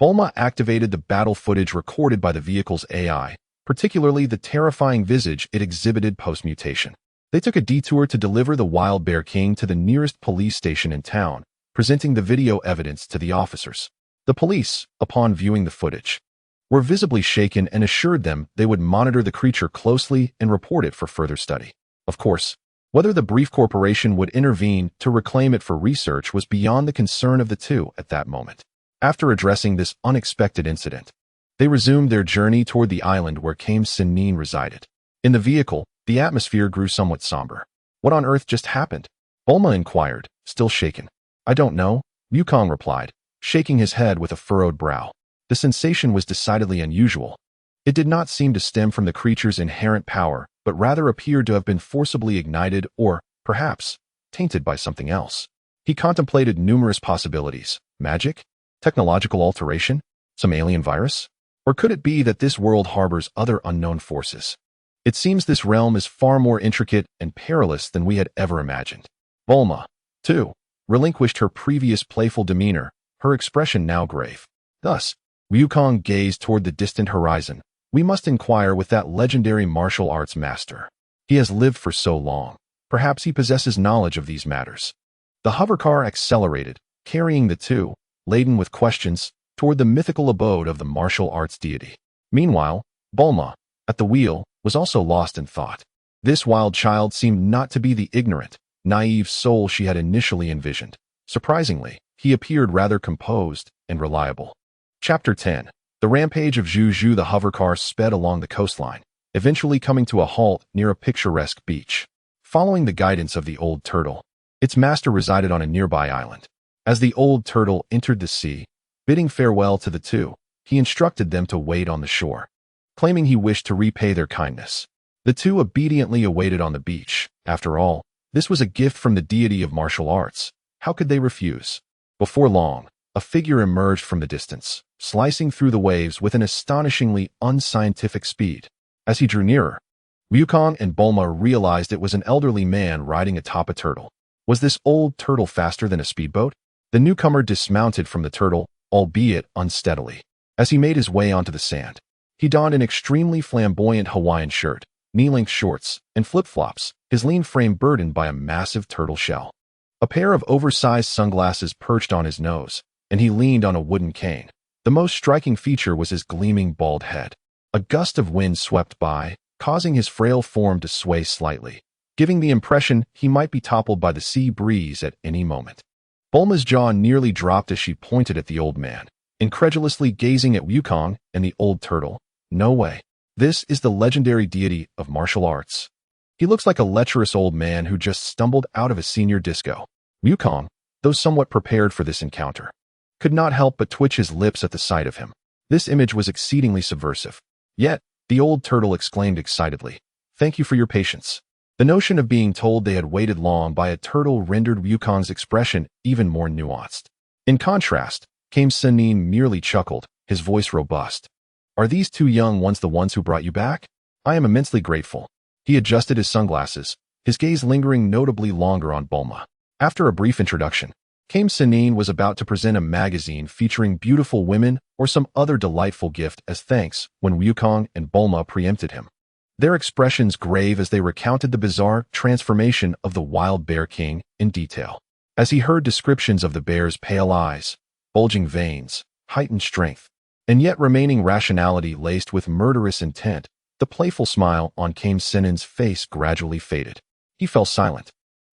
Speaker 1: Bulma activated the battle footage recorded by the vehicle's AI, particularly the terrifying visage it exhibited post-mutation. They took a detour to deliver the wild bear king to the nearest police station in town, presenting the video evidence to the officers. The police, upon viewing the footage, were visibly shaken and assured them they would monitor the creature closely and report it for further study. Of course, whether the brief corporation would intervene to reclaim it for research was beyond the concern of the two at that moment. After addressing this unexpected incident, they resumed their journey toward the island where Kame Sennin resided. In the vehicle, the atmosphere grew somewhat somber. What on earth just happened? Bulma inquired, still shaken. I don't know, Wukong replied, shaking his head with a furrowed brow. The sensation was decidedly unusual. It did not seem to stem from the creature's inherent power, but rather appeared to have been forcibly ignited or, perhaps, tainted by something else. He contemplated numerous possibilities. Magic? Technological alteration? Some alien virus? Or could it be that this world harbors other unknown forces? It seems this realm is far more intricate and perilous than we had ever imagined. Bulma, too, relinquished her previous playful demeanor, her expression now grave. Thus, Wukong gazed toward the distant horizon. We must inquire with that legendary martial arts master. He has lived for so long. Perhaps he possesses knowledge of these matters. The hovercar accelerated, carrying the two, laden with questions, toward the mythical abode of the martial arts deity. Meanwhile, Bulma, at the wheel, was also lost in thought. This wild child seemed not to be the ignorant, naive soul she had initially envisioned. Surprisingly, he appeared rather composed and reliable. Chapter 10. The Rampage of Zhu Zhu. The hovercar sped along the coastline, eventually coming to a halt near a picturesque beach. Following the guidance of the old turtle, its master resided on a nearby island. As the old turtle entered the sea, bidding farewell to the two, he instructed them to wait on the shore, claiming he wished to repay their kindness. The two obediently awaited on the beach. After all, this was a gift from the deity of martial arts, How could they refuse? Before long, a figure emerged from the distance, slicing through the waves with an astonishingly unscientific speed. As he drew nearer, Wukong and Bulma realized it was an elderly man riding atop a turtle. Was this old turtle faster than a speedboat? The newcomer dismounted from the turtle, albeit unsteadily. As he made his way onto the sand, he donned an extremely flamboyant Hawaiian shirt, knee-length shorts, and flip-flops, his lean frame burdened by a massive turtle shell. A pair of oversized sunglasses perched on his nose, and he leaned on a wooden cane. The most striking feature was his gleaming bald head. A gust of wind swept by, causing his frail form to sway slightly, giving the impression he might be toppled by the sea breeze at any moment. Bulma's jaw nearly dropped as she pointed at the old man, incredulously gazing at Wukong and the old turtle. No way. This is the legendary deity of martial arts. He looks like a lecherous old man who just stumbled out of a senior disco. Wukong, though somewhat prepared for this encounter, could not help but twitch his lips at the sight of him. This image was exceedingly subversive. Yet, the old turtle exclaimed excitedly, "Thank you for your patience." The notion of being told they had waited long by a turtle rendered Wukong's expression even more nuanced. In contrast, Kame Sennin merely chuckled, his voice robust. "Are these two young ones the ones who brought you back? I am immensely grateful." He adjusted his sunglasses, his gaze lingering notably longer on Bulma. After a brief introduction, Kame Sennin was about to present a magazine featuring beautiful women or some other delightful gift as thanks when Wukong and Bulma preempted him. Their expressions grave as they recounted the bizarre transformation of the wild bear king in detail. As he heard descriptions of the bear's pale eyes, bulging veins, heightened strength, and yet remaining rationality laced with murderous intent, the playful smile on Kame Sennin's face gradually faded. He fell silent,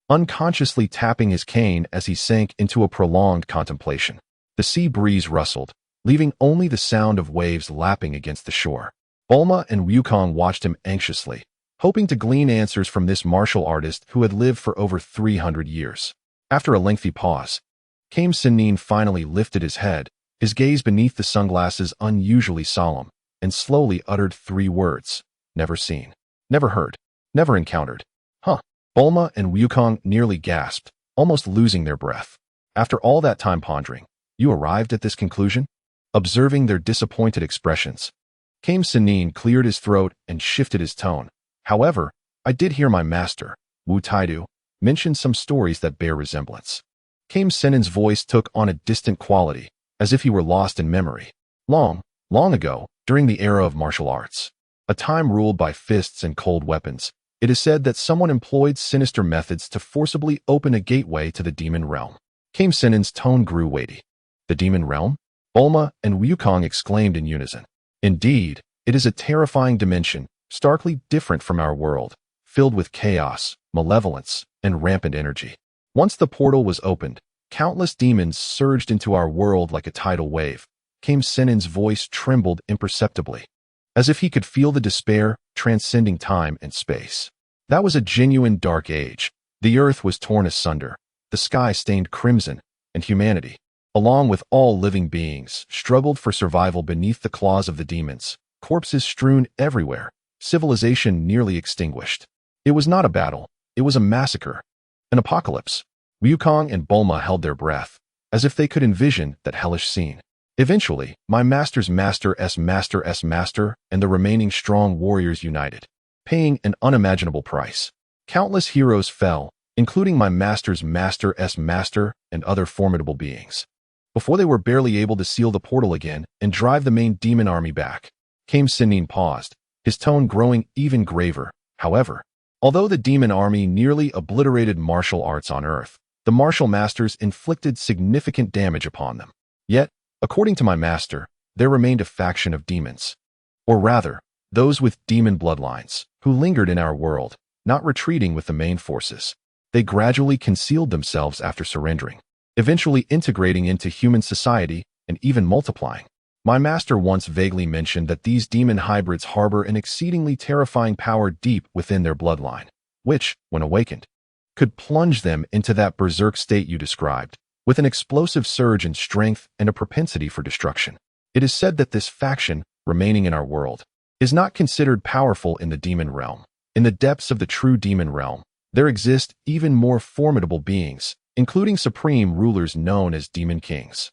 Speaker 1: unconsciously tapping his cane as he sank into a prolonged contemplation. The sea breeze rustled, leaving only the sound of waves lapping against the shore. Bulma and Wukong watched him anxiously, hoping to glean answers from this martial artist who had lived for over 300 years. After a lengthy pause, Kame Sennin finally lifted his head, his gaze beneath the sunglasses unusually solemn, and slowly uttered 3 words: "Never seen, never heard, never encountered." Huh. Bulma and Wukong nearly gasped, almost losing their breath. After all that time pondering, you arrived at this conclusion? Observing their disappointed expressions, Kame Sennin cleared his throat and shifted his tone. "However, I did hear my master, Wu Taidu, mention some stories that bear resemblance." Kame Sennin's voice took on a distant quality, as if he were lost in memory. Long, long ago, during the era of martial arts, a time ruled by fists and cold weapons, it is said that someone employed sinister methods to forcibly open a gateway to the demon realm. Kame Sennin's tone grew weighty. "The demon realm?" Bulma and Wukong exclaimed in unison. "Indeed, it is a terrifying dimension, starkly different from our world, filled with chaos, malevolence, and rampant energy. Once the portal was opened, countless demons surged into our world like a tidal wave." Kame Sennin's voice trembled imperceptibly, as if he could feel the despair transcending time and space. That was a genuine dark age. The earth was torn asunder, the sky stained crimson, and humanity, along with all living beings, struggled for survival beneath the claws of the demons, corpses strewn everywhere, civilization nearly extinguished. It was not a battle, it was a massacre, an apocalypse. Wukong and Bulma held their breath, as if they could envision that hellish scene. Eventually, my master's master's master and the remaining strong warriors united, paying an unimaginable price. Countless heroes fell, including my master's master and other formidable beings, before they were barely able to seal the portal again and drive the main demon army back. Kame Sennin paused, his tone growing even graver. "However, although the demon army nearly obliterated martial arts on Earth, the martial masters inflicted significant damage upon them. Yet, according to my master, there remained a faction of demons, or rather, those with demon bloodlines, who lingered in our world, not retreating with the main forces. They gradually concealed themselves after surrendering, eventually integrating into human society and even multiplying. My master once vaguely mentioned that these demon hybrids harbor an exceedingly terrifying power deep within their bloodline, which, when awakened, could plunge them into that berserk state you described, with an explosive surge in strength and a propensity for destruction. It is said that this faction, remaining in our world, is not considered powerful in the demon realm. In the depths of the true demon realm, there exist even more formidable beings, including supreme rulers known as demon kings.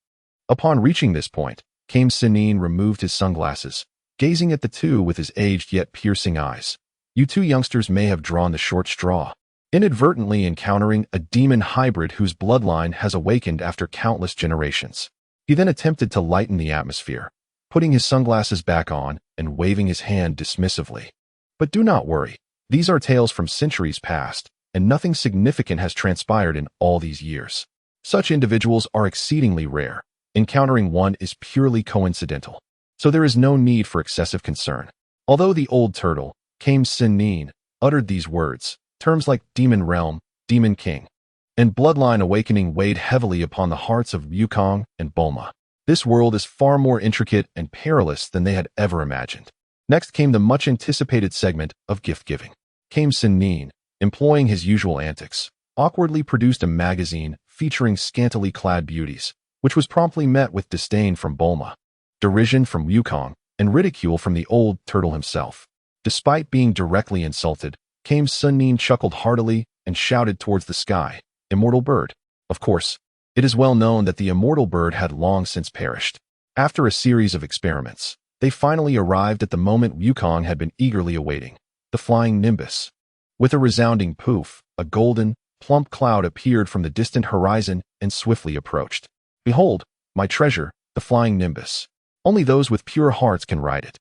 Speaker 1: Upon reaching this point, Kame Sennin removed his sunglasses, gazing at the two with his aged yet piercing eyes. You two youngsters may have drawn the short straw, inadvertently encountering a demon hybrid whose bloodline has awakened after countless generations. He then attempted to lighten the atmosphere, putting his sunglasses back on and waving his hand dismissively. But do not worry, these are tales from centuries past, and nothing significant has transpired in all these years. Such individuals are exceedingly rare. Encountering one is purely coincidental, so there is no need for excessive concern. Although the old turtle, Kame Sennin, uttered these words, terms like demon realm, demon king, and bloodline awakening weighed heavily upon the hearts of Wukong and Bulma. This world is far more intricate and perilous than they had ever imagined. Next came the much-anticipated segment of gift-giving. Kame Sennin, employing his usual antics, awkwardly produced a magazine featuring scantily clad beauties, which was promptly met with disdain from Bulma, derision from Wukong, and ridicule from the old turtle himself. Despite being directly insulted, Kame Sennin chuckled heartily and shouted towards the sky, "Immortal bird." Of course, it is well known that the immortal bird had long since perished. After a series of experiments, they finally arrived at the moment Wukong had been eagerly awaiting, the flying nimbus. With a resounding poof, a golden, plump cloud appeared from the distant horizon and swiftly approached. "Behold, my treasure, the flying nimbus. Only those with pure hearts can ride it,"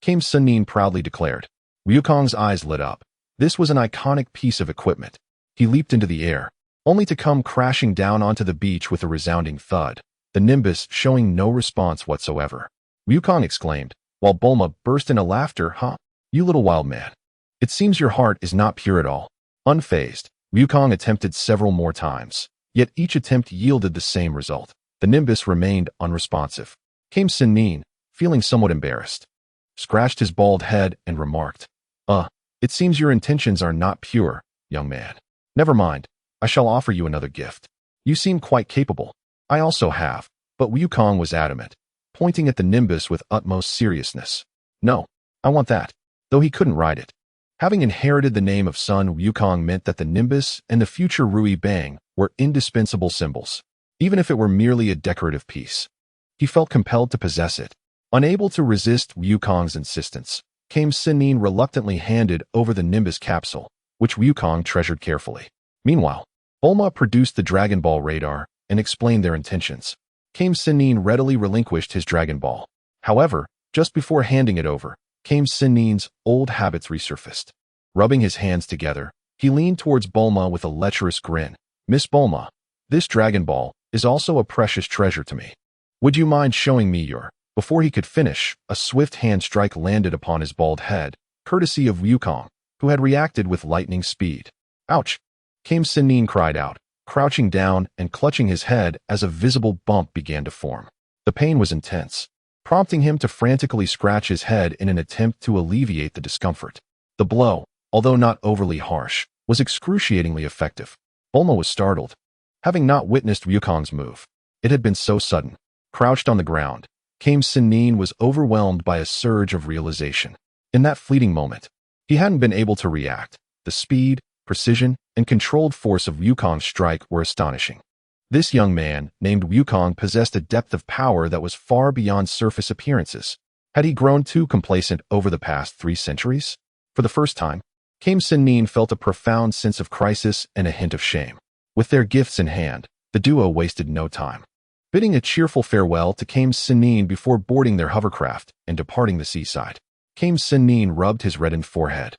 Speaker 1: Kame Sennin proudly declared. Wukong's eyes lit up. This was an iconic piece of equipment. He leaped into the air, only to come crashing down onto the beach with a resounding thud, the nimbus showing no response whatsoever. Wukong exclaimed, while Bulma burst into laughter. "Huh, you little wild man. It seems your heart is not pure at all." Unfazed, Wukong attempted several more times, yet each attempt yielded the same result. The nimbus remained unresponsive. Kame Sennin, feeling somewhat embarrassed, scratched his bald head and remarked, "It seems your intentions are not pure, young man. Never mind, I shall offer you another gift. You seem quite capable." "I also have," but Wukong was adamant, pointing at the nimbus with utmost seriousness. "No, I want that," though he couldn't ride it. Having inherited the name of Sun Wukong meant that the nimbus and the future Rui Bang were indispensable symbols, even if it were merely a decorative piece. He felt compelled to possess it. Unable to resist Wukong's insistence, Kame Sennin reluctantly handed over the nimbus capsule, which Wukong treasured carefully. Meanwhile, Bulma produced the Dragon Ball radar and explained their intentions. Kame Sennin readily relinquished his Dragon Ball. However, just before handing it over, Kame Sennin's old habits resurfaced. Rubbing his hands together, he leaned towards Bulma with a lecherous grin. "Miss Bulma, this Dragon Ball is also a precious treasure to me. Would you mind showing me your—" Before he could finish, a swift hand strike landed upon his bald head, courtesy of Wukong, who had reacted with lightning speed. "Ouch!" Kame Sennin cried out, crouching down and clutching his head as a visible bump began to form. The pain was intense, prompting him to frantically scratch his head in an attempt to alleviate the discomfort. The blow, although not overly harsh, was excruciatingly effective. Bulma was startled, having not witnessed Wukong's move. It had been so sudden. Crouched on the ground, Kame Sennin was overwhelmed by a surge of realization. In that fleeting moment, he hadn't been able to react. The speed, precision, and controlled force of Wukong's strike were astonishing. This young man, named Wukong, possessed a depth of power that was far beyond surface appearances. Had he grown too complacent over the past 3 centuries? For the first time, Kame Sennin felt a profound sense of crisis and a hint of shame. With their gifts in hand, the duo wasted no time. Bidding a cheerful farewell to Kame Sennin before boarding their hovercraft and departing the seaside, Kame Sennin rubbed his reddened forehead,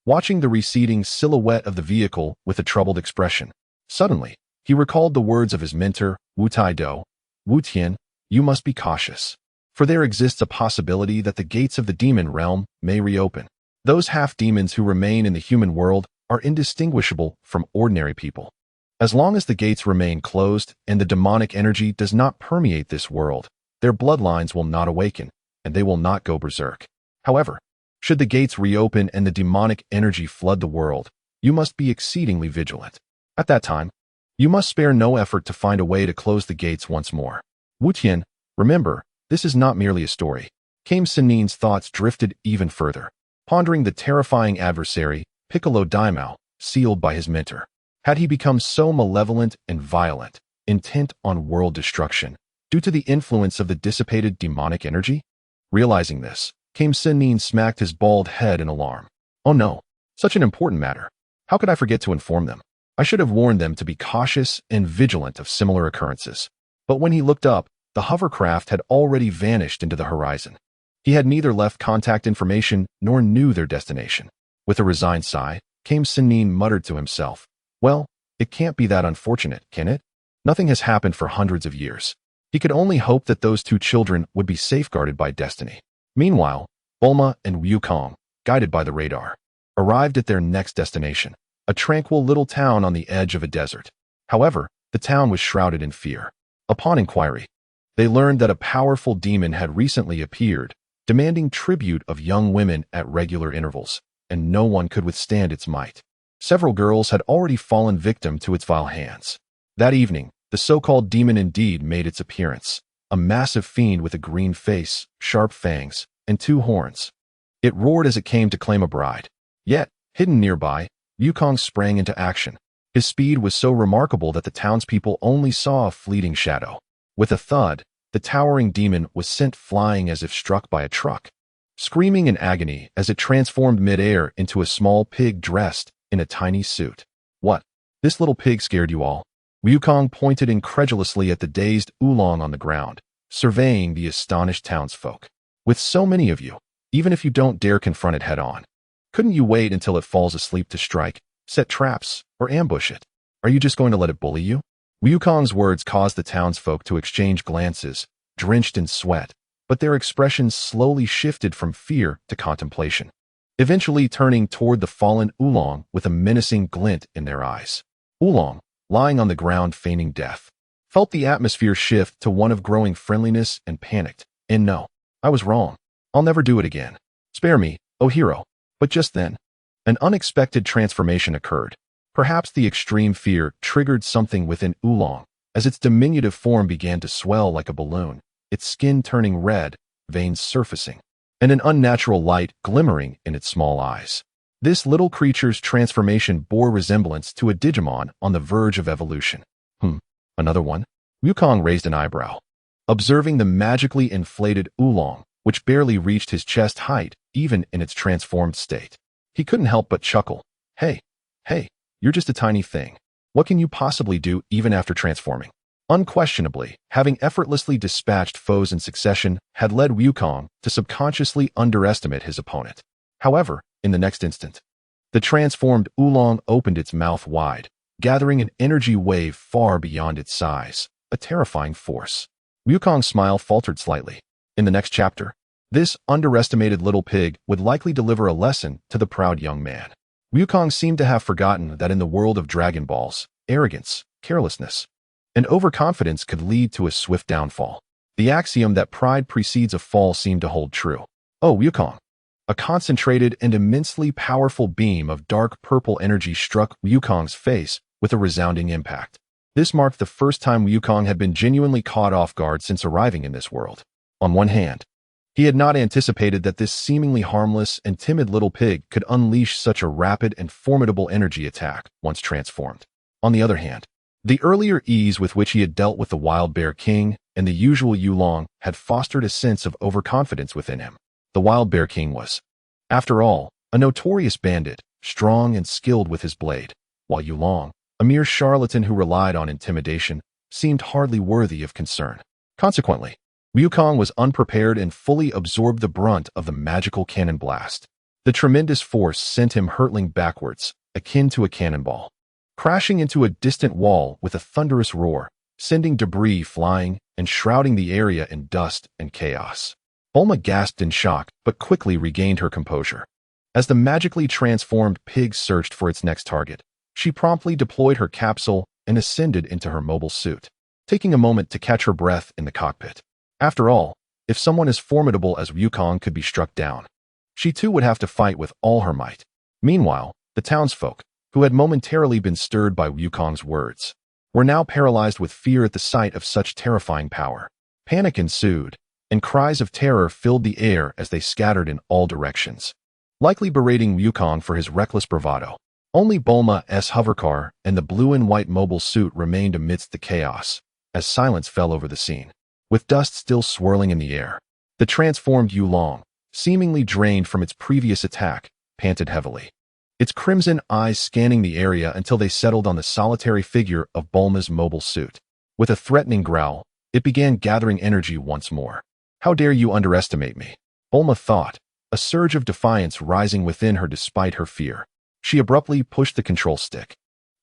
Speaker 1: watching the receding silhouette of the vehicle with a troubled expression. Suddenly, he recalled the words of his mentor, Wu Tai-do. "Wu Tian, you must be cautious, for there exists a possibility that the gates of the demon realm may reopen. Those half-demons who remain in the human world are indistinguishable from ordinary people. As long as the gates remain closed and the demonic energy does not permeate this world, their bloodlines will not awaken, and they will not go berserk. However, should the gates reopen and the demonic energy flood the world, you must be exceedingly vigilant. At that time, you must spare no effort to find a way to close the gates once more. Wu Tian, remember, this is not merely a story." Kame Sennin's thoughts drifted even further, pondering the terrifying adversary, Piccolo Daimao, sealed by his mentor. Had he become so malevolent and violent, intent on world destruction, due to the influence of the dissipated demonic energy? Realizing this, Kame Sennin smacked his bald head in alarm. Oh no, such an important matter. How could I forget to inform them? I should have warned them to be cautious and vigilant of similar occurrences. But when he looked up, the hovercraft had already vanished into the horizon. He had neither left contact information nor knew their destination. With a resigned sigh, Kame Sennin muttered to himself, well, it can't be that unfortunate, can it? Nothing has happened for hundreds of years. He could only hope that those two children would be safeguarded by destiny. Meanwhile, Bulma and Wukong, guided by the radar, arrived at their next destination, a tranquil little town on the edge of a desert. However, the town was shrouded in fear. Upon inquiry, they learned that a powerful demon had recently appeared, demanding tribute of young women at regular intervals, and no one could withstand its might. Several girls had already fallen victim to its vile hands. That evening, the so-called demon indeed made its appearance, a massive fiend with a green face, sharp fangs, and 2 horns. It roared as it came to claim a bride. Yet, hidden nearby, Wukong sprang into action. His speed was so remarkable that the townspeople only saw a fleeting shadow. With a thud, the towering demon was sent flying as if struck by a truck, screaming in agony as it transformed mid-air into a small pig dressed in a tiny suit. What? This little pig scared you all? Wukong pointed incredulously at the dazed Oolong on the ground, surveying the astonished townsfolk. With so many of you, even if you don't dare confront it head-on, couldn't you wait until it falls asleep to strike, set traps, or ambush it? Are you just going to let it bully you? Wukong's words caused the townsfolk to exchange glances, drenched in sweat, but their expressions slowly shifted from fear to contemplation, eventually turning toward the fallen Oolong with a menacing glint in their eyes. Oolong, lying on the ground feigning death, felt the atmosphere shift to one of growing friendliness and panicked. And no, I was wrong. I'll never do it again. Spare me, oh hero. But just then, an unexpected transformation occurred. Perhaps the extreme fear triggered something within Oolong, as its diminutive form began to swell like a balloon, its skin turning red, veins surfacing, and an unnatural light glimmering in its small eyes. This little creature's transformation bore resemblance to a Digimon on the verge of evolution. Another one? Wukong raised an eyebrow, observing the magically inflated Oolong, which barely reached his chest height even in its transformed state. He couldn't help but chuckle. Hey, you're just a tiny thing. What can you possibly do even after transforming? Unquestionably, having effortlessly dispatched foes in succession had led Wukong to subconsciously underestimate his opponent. However, in the next instant, the transformed Oolong opened its mouth wide, gathering an energy wave far beyond its size, a terrifying force. Wukong's smile faltered slightly. In the next chapter, this underestimated little pig would likely deliver a lesson to the proud young man. Wukong seemed to have forgotten that in the world of Dragon Balls, arrogance, carelessness, and overconfidence could lead to a swift downfall. The axiom that pride precedes a fall seemed to hold true. Oh, Wukong! A concentrated and immensely powerful beam of dark purple energy struck Wukong's face with a resounding impact. This marked the first time Wukong had been genuinely caught off guard since arriving in this world. On one hand, he had not anticipated that this seemingly harmless and timid little pig could unleash such a rapid and formidable energy attack once transformed. On the other hand, the earlier ease with which he had dealt with the Wild Bear King and the usual Oolong had fostered a sense of overconfidence within him. The Wild Bear King was, after all, a notorious bandit, strong and skilled with his blade, while Oolong, a mere charlatan who relied on intimidation, seemed hardly worthy of concern. Consequently, Wukong was unprepared and fully absorbed the brunt of the magical cannon blast. The tremendous force sent him hurtling backwards, akin to a cannonball, crashing into a distant wall with a thunderous roar, sending debris flying and shrouding the area in dust and chaos. Bulma gasped in shock, but quickly regained her composure. As the magically transformed pig searched for its next target, she promptly deployed her capsule and ascended into her mobile suit, taking a moment to catch her breath in the cockpit. After all, if someone as formidable as Wukong could be struck down, she too would have to fight with all her might. Meanwhile, the townsfolk, who had momentarily been stirred by Wukong's words, were now paralyzed with fear at the sight of such terrifying power. Panic ensued, and cries of terror filled the air as they scattered in all directions, likely berating Wukong for his reckless bravado. Only Bulma's hovercar and the blue and white mobile suit remained amidst the chaos, as silence fell over the scene. With dust still swirling in the air, the transformed Yulong, seemingly drained from its previous attack, panted heavily. Its crimson eyes scanning the area until they settled on the solitary figure of Bulma's mobile suit. With a threatening growl, it began gathering energy once more. How dare you underestimate me? Bulma thought, a surge of defiance rising within her despite her fear. She abruptly pushed the control stick,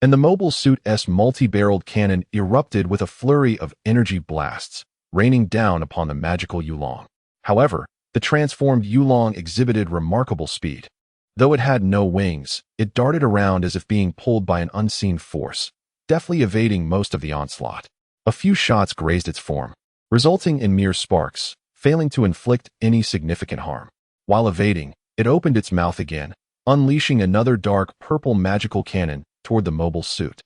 Speaker 1: and the mobile suit's multi-barreled cannon erupted with a flurry of energy blasts, raining down upon the magical Yulong. However, the transformed Yulong exhibited remarkable speed. Though it had no wings, it darted around as if being pulled by an unseen force, deftly evading most of the onslaught. A few shots grazed its form, resulting in mere sparks, failing to inflict any significant harm. While evading, it opened its mouth again, unleashing another dark purple magical cannon toward the mobile suit.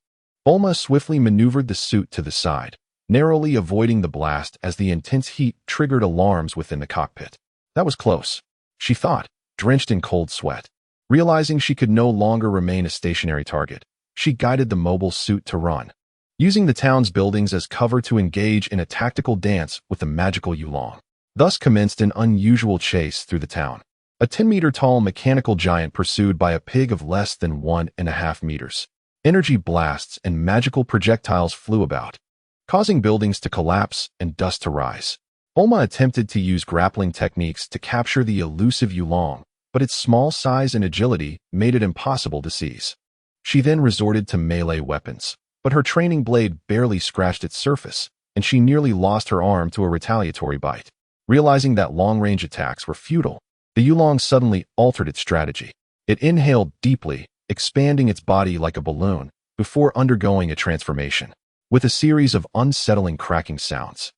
Speaker 1: Bulma swiftly maneuvered the suit to the side, narrowly avoiding the blast as the intense heat triggered alarms within the cockpit. That was close, she thought, drenched in cold sweat. Realizing she could no longer remain a stationary target, she guided the mobile suit to run, using the town's buildings as cover to engage in a tactical dance with the magical Yulong. Thus commenced an unusual chase through the town. A 10-meter-tall mechanical giant pursued by a pig of less than 1.5 meters. Energy blasts and magical projectiles flew about, causing buildings to collapse and dust to rise. Bulma attempted to use grappling techniques to capture the elusive Yulong, but its small size and agility made it impossible to seize. She then resorted to melee weapons, but her training blade barely scratched its surface, and she nearly lost her arm to a retaliatory bite. Realizing that long-range attacks were futile, the Yulong suddenly altered its strategy. It inhaled deeply, expanding its body like a balloon, before undergoing a transformation. With a series of unsettling cracking sounds,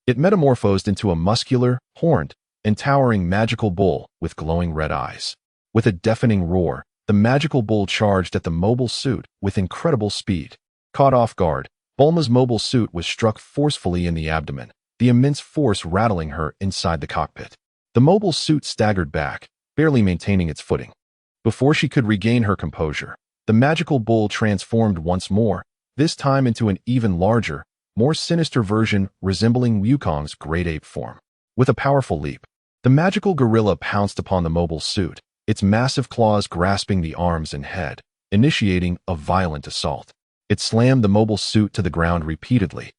Speaker 1: it metamorphosed into a muscular, horned, and towering magical bull with glowing red eyes. With a deafening roar, the magical bull charged at the mobile suit with incredible speed. Caught off guard, Bulma's mobile suit was struck forcefully in the abdomen, the immense force rattling her inside the cockpit. The mobile suit staggered back, barely maintaining its footing. Before she could regain her composure, the magical bull transformed once more, this time into an even larger, more sinister version resembling Wukong's great ape form. With a powerful leap, the magical gorilla pounced upon the mobile suit, its massive claws grasping the arms and head, initiating a violent assault. It slammed the mobile suit to the ground repeatedly,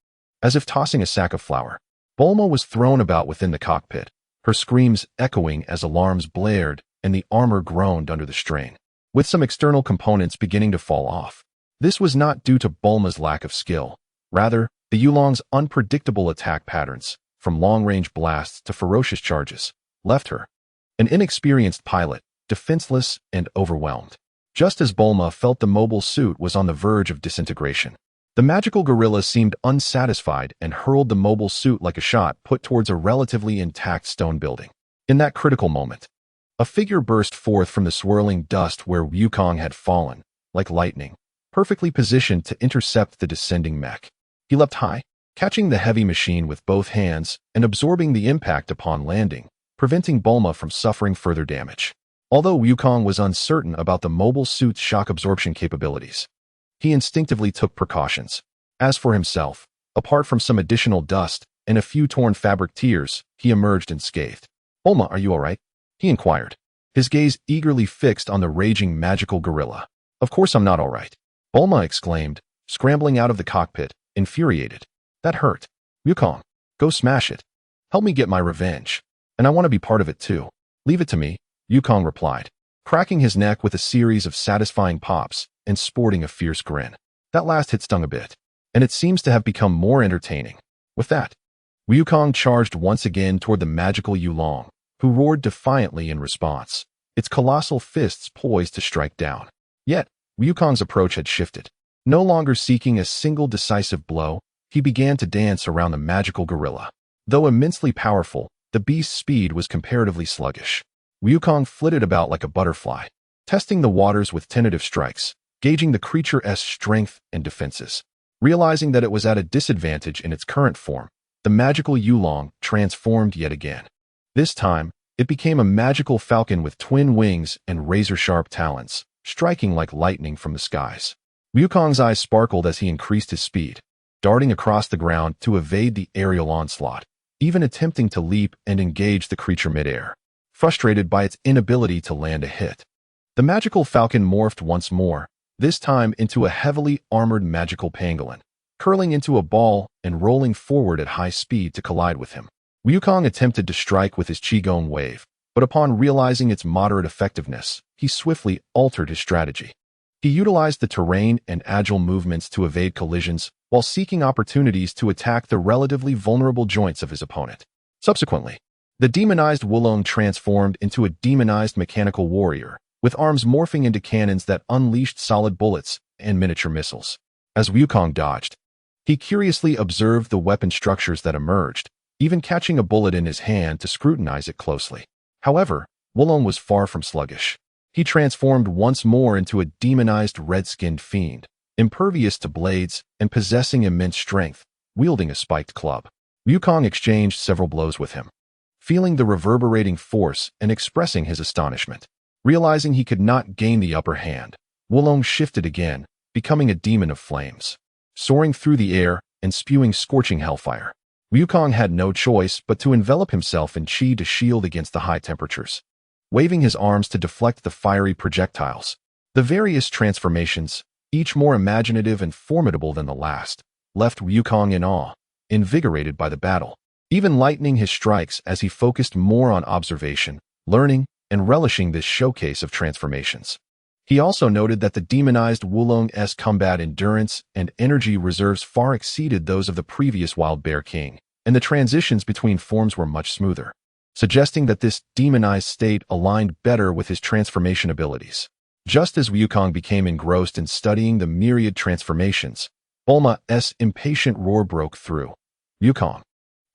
Speaker 1: as if tossing a sack of flour. Bulma was thrown about within the cockpit, her screams echoing as alarms blared and the armor groaned under the strain, with some external components beginning to fall off. This was not due to Bulma's lack of skill. Rather, the Yulong's unpredictable attack patterns, from long-range blasts to ferocious charges, left her, an inexperienced pilot, defenseless and overwhelmed. Just as Bulma felt the mobile suit was on the verge of disintegration, the magical gorilla seemed unsatisfied and hurled the mobile suit like a shot put towards a relatively intact stone building. In that critical moment, a figure burst forth from the swirling dust where Wukong had fallen, like lightning, perfectly positioned to intercept the descending mech. He leapt high, catching the heavy machine with both hands and absorbing the impact upon landing, preventing Bulma from suffering further damage. Although Wukong was uncertain about the mobile suit's shock absorption capabilities, he instinctively took precautions. As for himself, apart from some additional dust and a few torn fabric tears, he emerged unscathed. "Bulma, are you all right?" he inquired, his gaze eagerly fixed on the raging magical gorilla. "Of course I'm not all right," Bulma exclaimed, scrambling out of the cockpit, infuriated. "That hurt. Wukong, go smash it. Help me get my revenge. And I want to be part of it too." "Leave it to me," Wukong replied, cracking his neck with a series of satisfying pops and sporting a fierce grin. That last hit stung a bit, and it seems to have become more entertaining. With that, Wukong charged once again toward the magical Yulong, who roared defiantly in response, its colossal fists poised to strike down. Yet, Wukong's approach had shifted. No longer seeking a single decisive blow, he began to dance around the magical gorilla. Though immensely powerful, the beast's speed was comparatively sluggish. Wukong flitted about like a butterfly, testing the waters with tentative strikes, gauging the creature's strength and defenses. Realizing that it was at a disadvantage in its current form, the magical Yulong transformed yet again. This time, it became a magical falcon with twin wings and razor-sharp talons, striking like lightning from the skies. Wukong's eyes sparkled as he increased his speed, darting across the ground to evade the aerial onslaught, even attempting to leap and engage the creature midair, frustrated by its inability to land a hit. The magical falcon morphed once more, this time into a heavily armored magical pangolin, curling into a ball and rolling forward at high speed to collide with him. Wukong attempted to strike with his Qigong wave, but upon realizing its moderate effectiveness, he swiftly altered his strategy. He utilized the terrain and agile movements to evade collisions while seeking opportunities to attack the relatively vulnerable joints of his opponent. Subsequently, the demonized Wulong transformed into a demonized mechanical warrior, with arms morphing into cannons that unleashed solid bullets and miniature missiles. As Wukong dodged, he curiously observed the weapon structures that emerged, even catching a bullet in his hand to scrutinize it closely. However, Wulong was far from sluggish. He transformed once more into a demonized red-skinned fiend, impervious to blades and possessing immense strength, wielding a spiked club. Wukong exchanged several blows with him, feeling the reverberating force and expressing his astonishment. Realizing he could not gain the upper hand, Wulong shifted again, becoming a demon of flames, soaring through the air and spewing scorching hellfire. Wukong had no choice but to envelop himself in qi to shield against the high temperatures, waving his arms to deflect the fiery projectiles. The various transformations, each more imaginative and formidable than the last, left Wukong in awe, invigorated by the battle, even lightening his strikes as he focused more on observation, learning, and relishing this showcase of transformations. He also noted that the demonized Wulong's combat endurance and energy reserves far exceeded those of the previous Wild Bear King, and the transitions between forms were much smoother, suggesting that this demonized state aligned better with his transformation abilities. Just as Wukong became engrossed in studying the myriad transformations, Bulma's impatient roar broke through. "Wukong,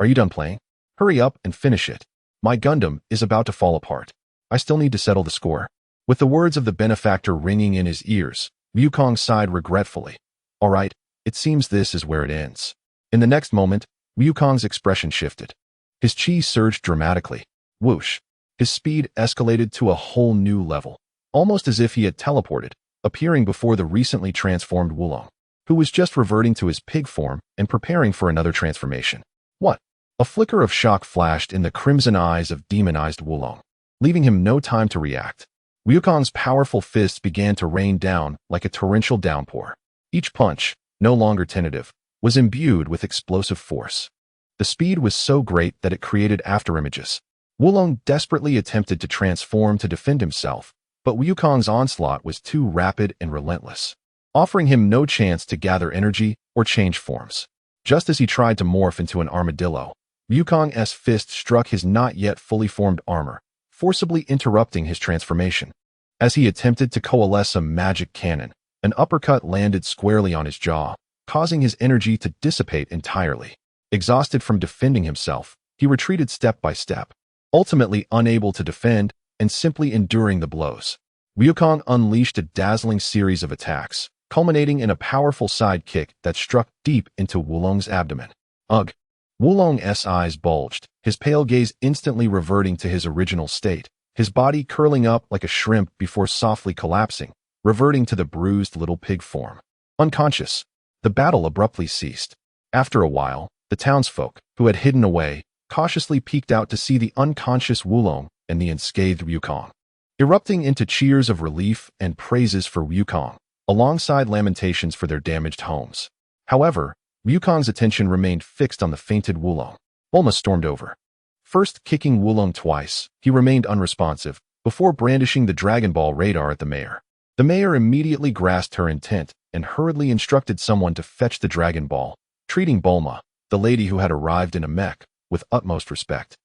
Speaker 1: are you done playing? Hurry up and finish it. My Gundam is about to fall apart. I still need to settle the score." With the words of the benefactor ringing in his ears, Wukong sighed regretfully. "All right, it seems this is where it ends." In the next moment, Wukong's expression shifted. His chi surged dramatically. Whoosh! His speed escalated to a whole new level, almost as if he had teleported, appearing before the recently transformed Wulong, who was just reverting to his pig form and preparing for another transformation. What? A flicker of shock flashed in the crimson eyes of demonized Wulong, leaving him no time to react. Wukong's powerful fists began to rain down like a torrential downpour. Each punch, no longer tentative, was imbued with explosive force. The speed was so great that it created afterimages. Wulong desperately attempted to transform to defend himself, but Wukong's onslaught was too rapid and relentless, offering him no chance to gather energy or change forms. Just as he tried to morph into an armadillo, Wukong's fist struck his not yet fully formed armor, forcibly interrupting his transformation. As he attempted to coalesce a magic cannon, an uppercut landed squarely on his jaw, causing his energy to dissipate entirely. Exhausted from defending himself, he retreated step by step, ultimately unable to defend and simply enduring the blows. Wukong unleashed a dazzling series of attacks, culminating in a powerful side kick that struck deep into Wulong's abdomen. Ugh! Wulong's eyes bulged, his pale gaze instantly reverting to his original state, his body curling up like a shrimp before softly collapsing, reverting to the bruised little pig form. Unconscious, the battle abruptly ceased. After a while, the townsfolk, who had hidden away, cautiously peeked out to see the unconscious Wulong and the unscathed Wukong, erupting into cheers of relief and praises for Wukong, alongside lamentations for their damaged homes. However, Wukong's attention remained fixed on the fainted Wulong. Bulma stormed over. First kicking Wulong twice, he remained unresponsive, before brandishing the Dragon Ball radar at the mayor. The mayor immediately grasped her intent and hurriedly instructed someone to fetch the Dragon Ball, treating Bulma, the lady who had arrived in a mech, with utmost respect.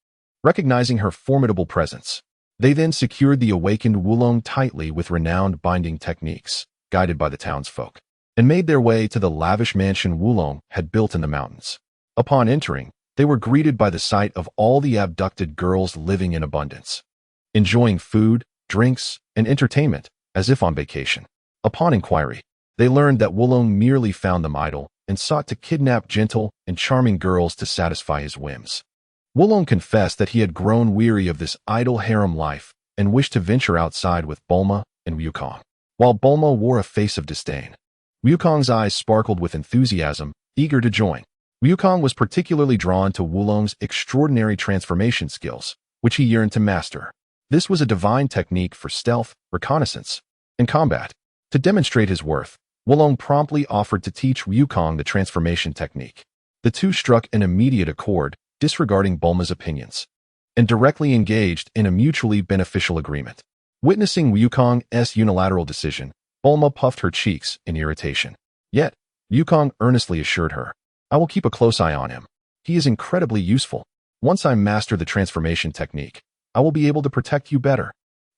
Speaker 1: Recognizing her formidable presence, they then secured the awakened Wulong tightly with renowned binding techniques, guided by the townsfolk, and made their way to the lavish mansion Wulong had built in the mountains. Upon entering, they were greeted by the sight of all the abducted girls living in abundance, enjoying food, drinks, and entertainment as if on vacation. Upon inquiry, they learned that Wulong merely found them idle and sought to kidnap gentle and charming girls to satisfy his whims. Wulong confessed that he had grown weary of this idle harem life and wished to venture outside with Bulma and Wukong. while Bulma wore a face of disdain. Wukong's eyes sparkled with enthusiasm, eager to join. Wukong was particularly drawn to Wulong's extraordinary transformation skills, which he yearned to master. This was a divine technique for stealth, reconnaissance, and combat. To demonstrate his worth, Wulong promptly offered to teach Wukong the transformation technique. The two struck an immediate accord, disregarding Bulma's opinions, and directly engaged in a mutually beneficial agreement. Witnessing Wukong's unilateral decision, Bulma puffed her cheeks in irritation. Yet, Wukong earnestly assured her, "I will keep a close eye on him. He is incredibly useful. Once I master the transformation technique, I will be able to protect you better."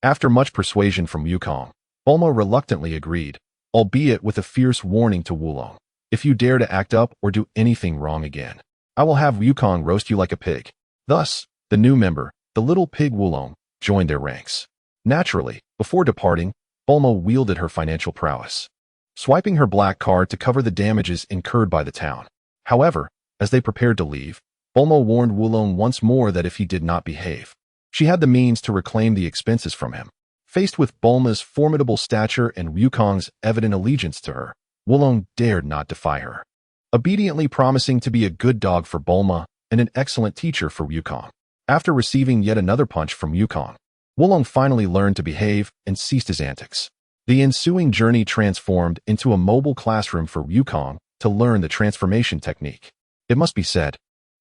Speaker 1: After much persuasion from Wukong, Bulma reluctantly agreed, albeit with a fierce warning to Wulong. "If you dare to act up or do anything wrong again, I will have Wukong roast you like a pig." Thus, the new member, the little pig Wulong, joined their ranks. Naturally, before departing, Bulma wielded her financial prowess, swiping her black card to cover the damages incurred by the town. However, as they prepared to leave, Bulma warned Wulong once more that if he did not behave, she had the means to reclaim the expenses from him. Faced with Bulma's formidable stature and Wukong's evident allegiance to her, Wulong dared not defy her, obediently promising to be a good dog for Bulma and an excellent teacher for Wukong. After receiving yet another punch from Wukong, Wulong finally learned to behave and ceased his antics. The ensuing journey transformed into a mobile classroom for Wukong to learn the transformation technique. It must be said,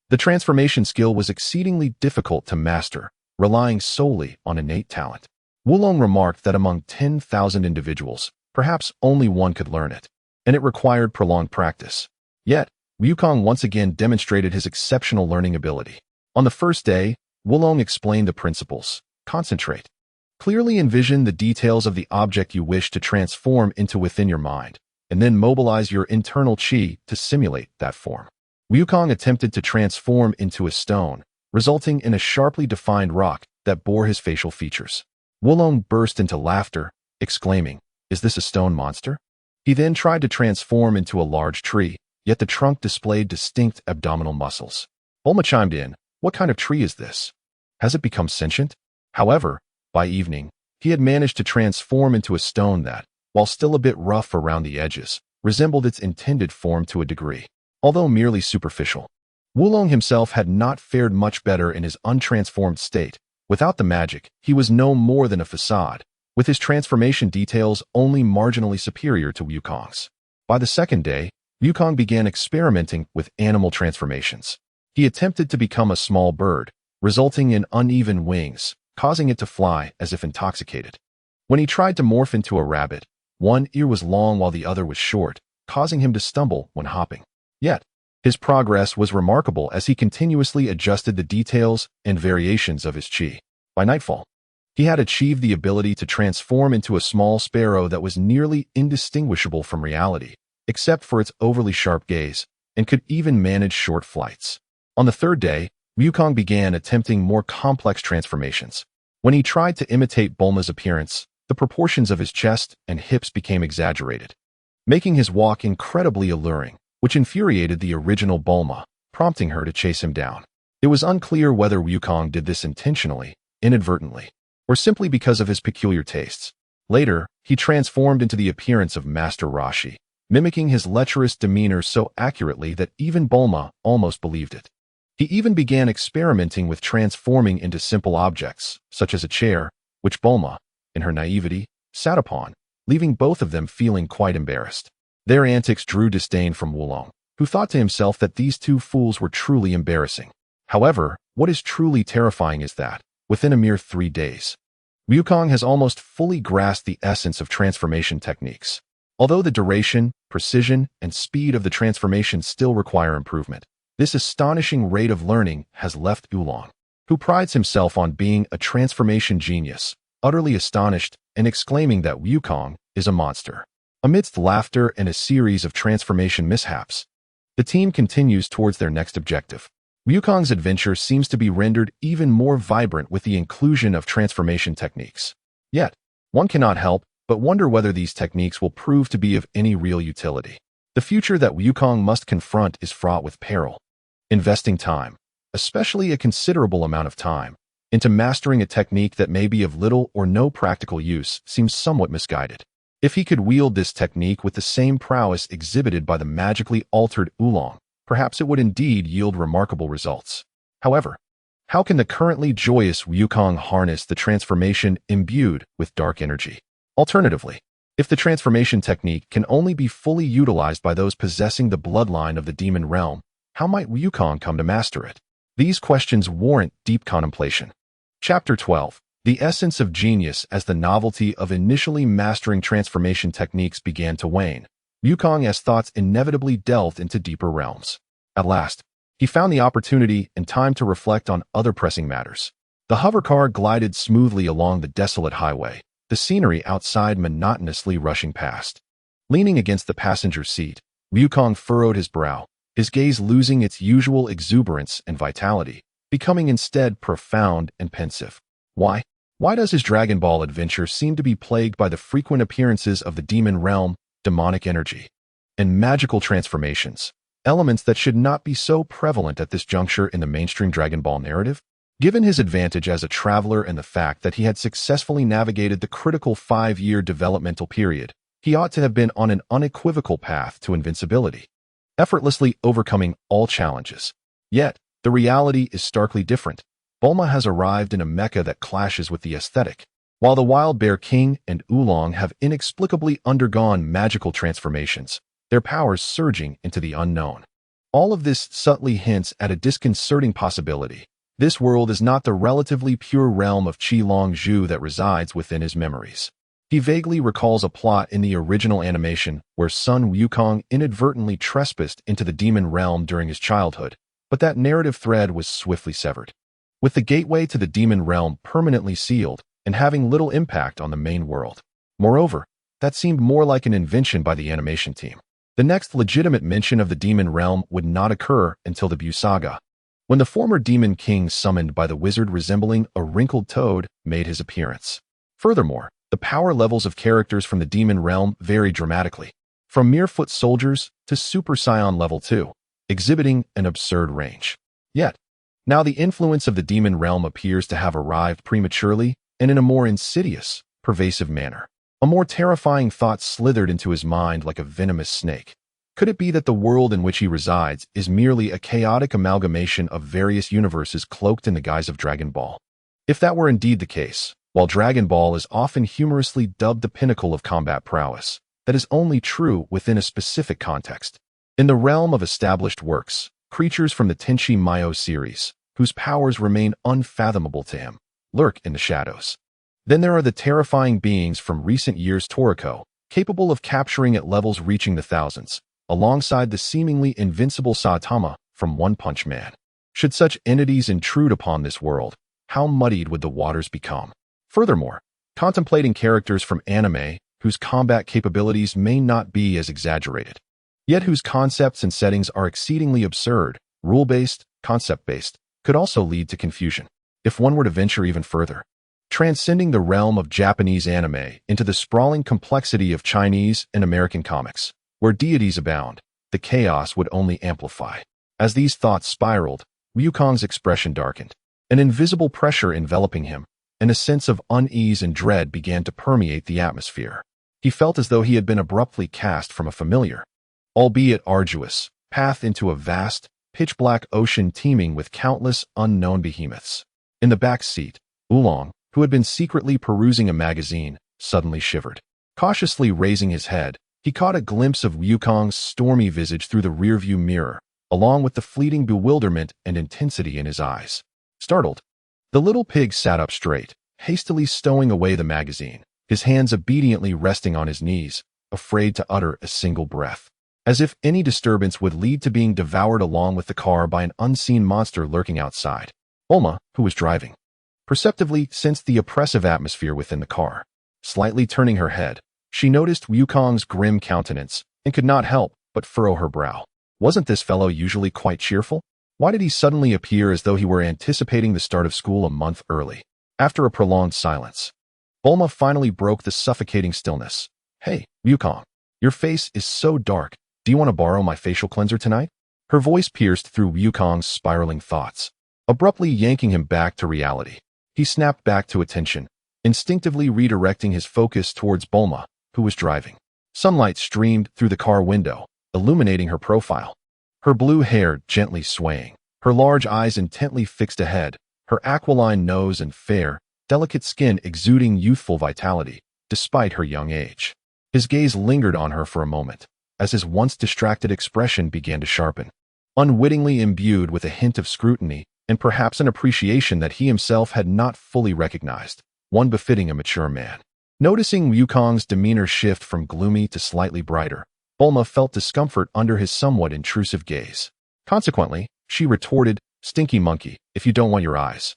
Speaker 1: the transformation skill was exceedingly difficult to master, relying solely on innate talent. Wulong remarked that among 10,000 individuals, perhaps only one could learn it, and it required prolonged practice. Yet, Wukong once again demonstrated his exceptional learning ability. On the first day, Wulong explained the principles. Concentrate. Clearly envision the details of the object you wish to transform into within your mind, and then mobilize your internal chi to simulate that form. Wukong attempted to transform into a stone, resulting in a sharply defined rock that bore his facial features. Wulong burst into laughter, exclaiming, "Is this a stone monster?" He then tried to transform into a large tree, yet the trunk displayed distinct abdominal muscles. Bulma chimed in, "What kind of tree is this? Has it become sentient?" However, by evening, he had managed to transform into a stone that, while still a bit rough around the edges, resembled its intended form to a degree, although merely superficial. Wulong himself had not fared much better in his untransformed state. Without the magic, he was no more than a facade, with his transformation details only marginally superior to Wukong's. By the second day, Wukong began experimenting with animal transformations. He attempted to become a small bird, resulting in uneven wings, causing it to fly as if intoxicated. When he tried to morph into a rabbit, one ear was long while the other was short, causing him to stumble when hopping. Yet, his progress was remarkable as he continuously adjusted the details and variations of his chi. By nightfall, he had achieved the ability to transform into a small sparrow that was nearly indistinguishable from reality, except for its overly sharp gaze, and could even manage short flights. On the third day, Wukong began attempting more complex transformations. When he tried to imitate Bulma's appearance, the proportions of his chest and hips became exaggerated, making his walk incredibly alluring, which infuriated the original Bulma, prompting her to chase him down. It was unclear whether Wukong did this intentionally, inadvertently, or simply because of his peculiar tastes. Later, he transformed into the appearance of Master Roshi, mimicking his lecherous demeanor so accurately that even Bulma almost believed it. He even began experimenting with transforming into simple objects, such as a chair, which Bulma, in her naivety, sat upon, leaving both of them feeling quite embarrassed. Their antics drew disdain from Wulong, who thought to himself that these two fools were truly embarrassing. However, what is truly terrifying is that, within a mere 3 days, Wukong has almost fully grasped the essence of transformation techniques. Although the duration, precision, and speed of the transformation still require improvement, this astonishing rate of learning has left Wulong, who prides himself on being a transformation genius, utterly astonished and exclaiming that Wukong is a monster. Amidst laughter and a series of transformation mishaps, the team continues towards their next objective. Wukong's adventure seems to be rendered even more vibrant with the inclusion of transformation techniques. Yet, one cannot help but wonder whether these techniques will prove to be of any real utility. The future that Wukong must confront is fraught with peril. Investing time, especially a considerable amount of time, into mastering a technique that may be of little or no practical use seems somewhat misguided. If he could wield this technique with the same prowess exhibited by the magically altered Oolong, perhaps it would indeed yield remarkable results. However, how can the currently joyous Wukong harness the transformation imbued with dark energy? Alternatively, if the transformation technique can only be fully utilized by those possessing the bloodline of the demon realm, how might Wukong come to master it? These questions warrant deep contemplation. Chapter 12. The essence of genius. As the novelty of initially mastering transformation techniques began to wane, Wukong's thoughts inevitably delved into deeper realms. At last, he found the opportunity and time to reflect on other pressing matters. The hovercar glided smoothly along the desolate highway, the scenery outside monotonously rushing past. Leaning against the passenger seat, Wukong furrowed his brow, his gaze losing its usual exuberance and vitality, becoming instead profound and pensive. Why? Why does his Dragon Ball adventure seem to be plagued by the frequent appearances of the demon realm, demonic energy, and magical transformations, elements that should not be so prevalent at this juncture in the mainstream Dragon Ball narrative? Given his advantage as a traveler and the fact that he had successfully navigated the critical 5-year developmental period, he ought to have been on an unequivocal path to invincibility, effortlessly overcoming all challenges. Yet, the reality is starkly different. Bulma has arrived in a Mecca that clashes with the aesthetic, while the Wild Bear King and Oolong have inexplicably undergone magical transformations, their powers surging into the unknown. All of this subtly hints at a disconcerting possibility. This world is not the relatively pure realm of Qi Zhu that resides within his memories. He vaguely recalls a plot in the original animation where Sun Wukong inadvertently trespassed into the demon realm during his childhood, but that narrative thread was swiftly severed. With the gateway to the demon realm permanently sealed and having little impact on the main world. Moreover, that seemed more like an invention by the animation team. The next legitimate mention of the demon realm would not occur until the Buu saga, when the former demon king summoned by the wizard resembling a wrinkled toad made his appearance. Furthermore, the power levels of characters from the demon realm vary dramatically, from mere foot soldiers to Super Saiyan level 2, exhibiting an absurd range. Yet, now the influence of the demon realm appears to have arrived prematurely and in a more insidious, pervasive manner. A more terrifying thought slithered into his mind like a venomous snake. Could it be that the world in which he resides is merely a chaotic amalgamation of various universes cloaked in the guise of Dragon Ball? If that were indeed the case, while Dragon Ball is often humorously dubbed the pinnacle of combat prowess, that is only true within a specific context. In the realm of established works, creatures from the Tenchi Mayo series, whose powers remain unfathomable to him, lurk in the shadows. Then there are the terrifying beings from recent years Toriko, capable of capturing at levels reaching the thousands, alongside the seemingly invincible Saitama from One Punch Man. Should such entities intrude upon this world, how muddied would the waters become? Furthermore, contemplating characters from anime whose combat capabilities may not be as exaggerated, yet whose concepts and settings are exceedingly absurd, rule-based, concept-based, could also lead to confusion. If one were to venture even further, transcending the realm of Japanese anime into the sprawling complexity of Chinese and American comics, where deities abound, the chaos would only amplify. As these thoughts spiraled, Wukong's expression darkened, an invisible pressure enveloping him, and a sense of unease and dread began to permeate the atmosphere. He felt as though he had been abruptly cast from a familiar, albeit arduous, path into a vast, pitch-black ocean teeming with countless unknown behemoths. In the back seat, Oolong, who had been secretly perusing a magazine, suddenly shivered. Cautiously raising his head, he caught a glimpse of Wukong's stormy visage through the rearview mirror, along with the fleeting bewilderment and intensity in his eyes. Startled, the little pig sat up straight, hastily stowing away the magazine, his hands obediently resting on his knees, afraid to utter a single breath. As if any disturbance would lead to being devoured along with the car by an unseen monster lurking outside. Bulma, who was driving, perceptibly sensed the oppressive atmosphere within the car. Slightly turning her head, she noticed Wukong's grim countenance and could not help but furrow her brow. Wasn't this fellow usually quite cheerful? Why did he suddenly appear as though he were anticipating the start of school a month early? After a prolonged silence, Bulma finally broke the suffocating stillness. "Hey, Wukong, your face is so dark. Do you want to borrow my facial cleanser tonight?" Her voice pierced through Wukong's spiraling thoughts, abruptly yanking him back to reality. He snapped back to attention, instinctively redirecting his focus towards Bulma, who was driving. Sunlight streamed through the car window, illuminating her profile. Her blue hair gently swaying, her large eyes intently fixed ahead, her aquiline nose and fair, delicate skin exuding youthful vitality, despite her young age. His gaze lingered on her for a moment, as his once distracted expression began to sharpen, unwittingly imbued with a hint of scrutiny and perhaps an appreciation that he himself had not fully recognized, one befitting a mature man. Noticing Wukong's demeanor shift from gloomy to slightly brighter, Bulma felt discomfort under his somewhat intrusive gaze. Consequently, she retorted, "Stinky monkey, if you don't want your eyes,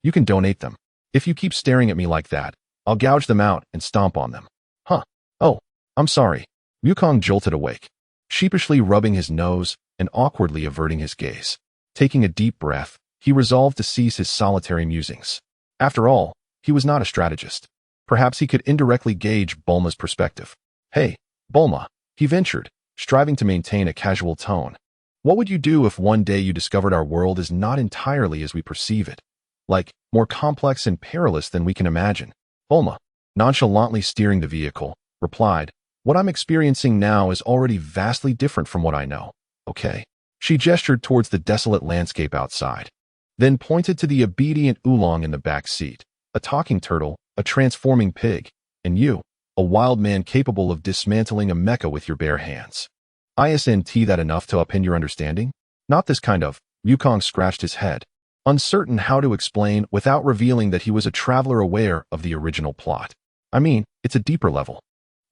Speaker 1: you can donate them. If you keep staring at me like that, I'll gouge them out and stomp on them." "Huh. Oh, I'm sorry." Wukong jolted awake, sheepishly rubbing his nose and awkwardly averting his gaze. Taking a deep breath, he resolved to cease his solitary musings. After all, he was not a strategist. Perhaps he could indirectly gauge Bulma's perspective. "Hey, Bulma," he ventured, striving to maintain a casual tone. "What would you do if one day you discovered our world is not entirely as we perceive it? Like, more complex and perilous than we can imagine?" Bulma, nonchalantly steering the vehicle, replied, "What I'm experiencing now is already vastly different from what I know, okay?" She gestured towards the desolate landscape outside, then pointed to the obedient oolong in the back seat, a talking turtle, a transforming pig, and you, a wild man capable of dismantling a mecha with your bare hands. Isn't that enough to upend your understanding? Not this kind of. Wukong scratched his head, uncertain how to explain without revealing that he was a traveler aware of the original plot. I mean, it's a deeper level.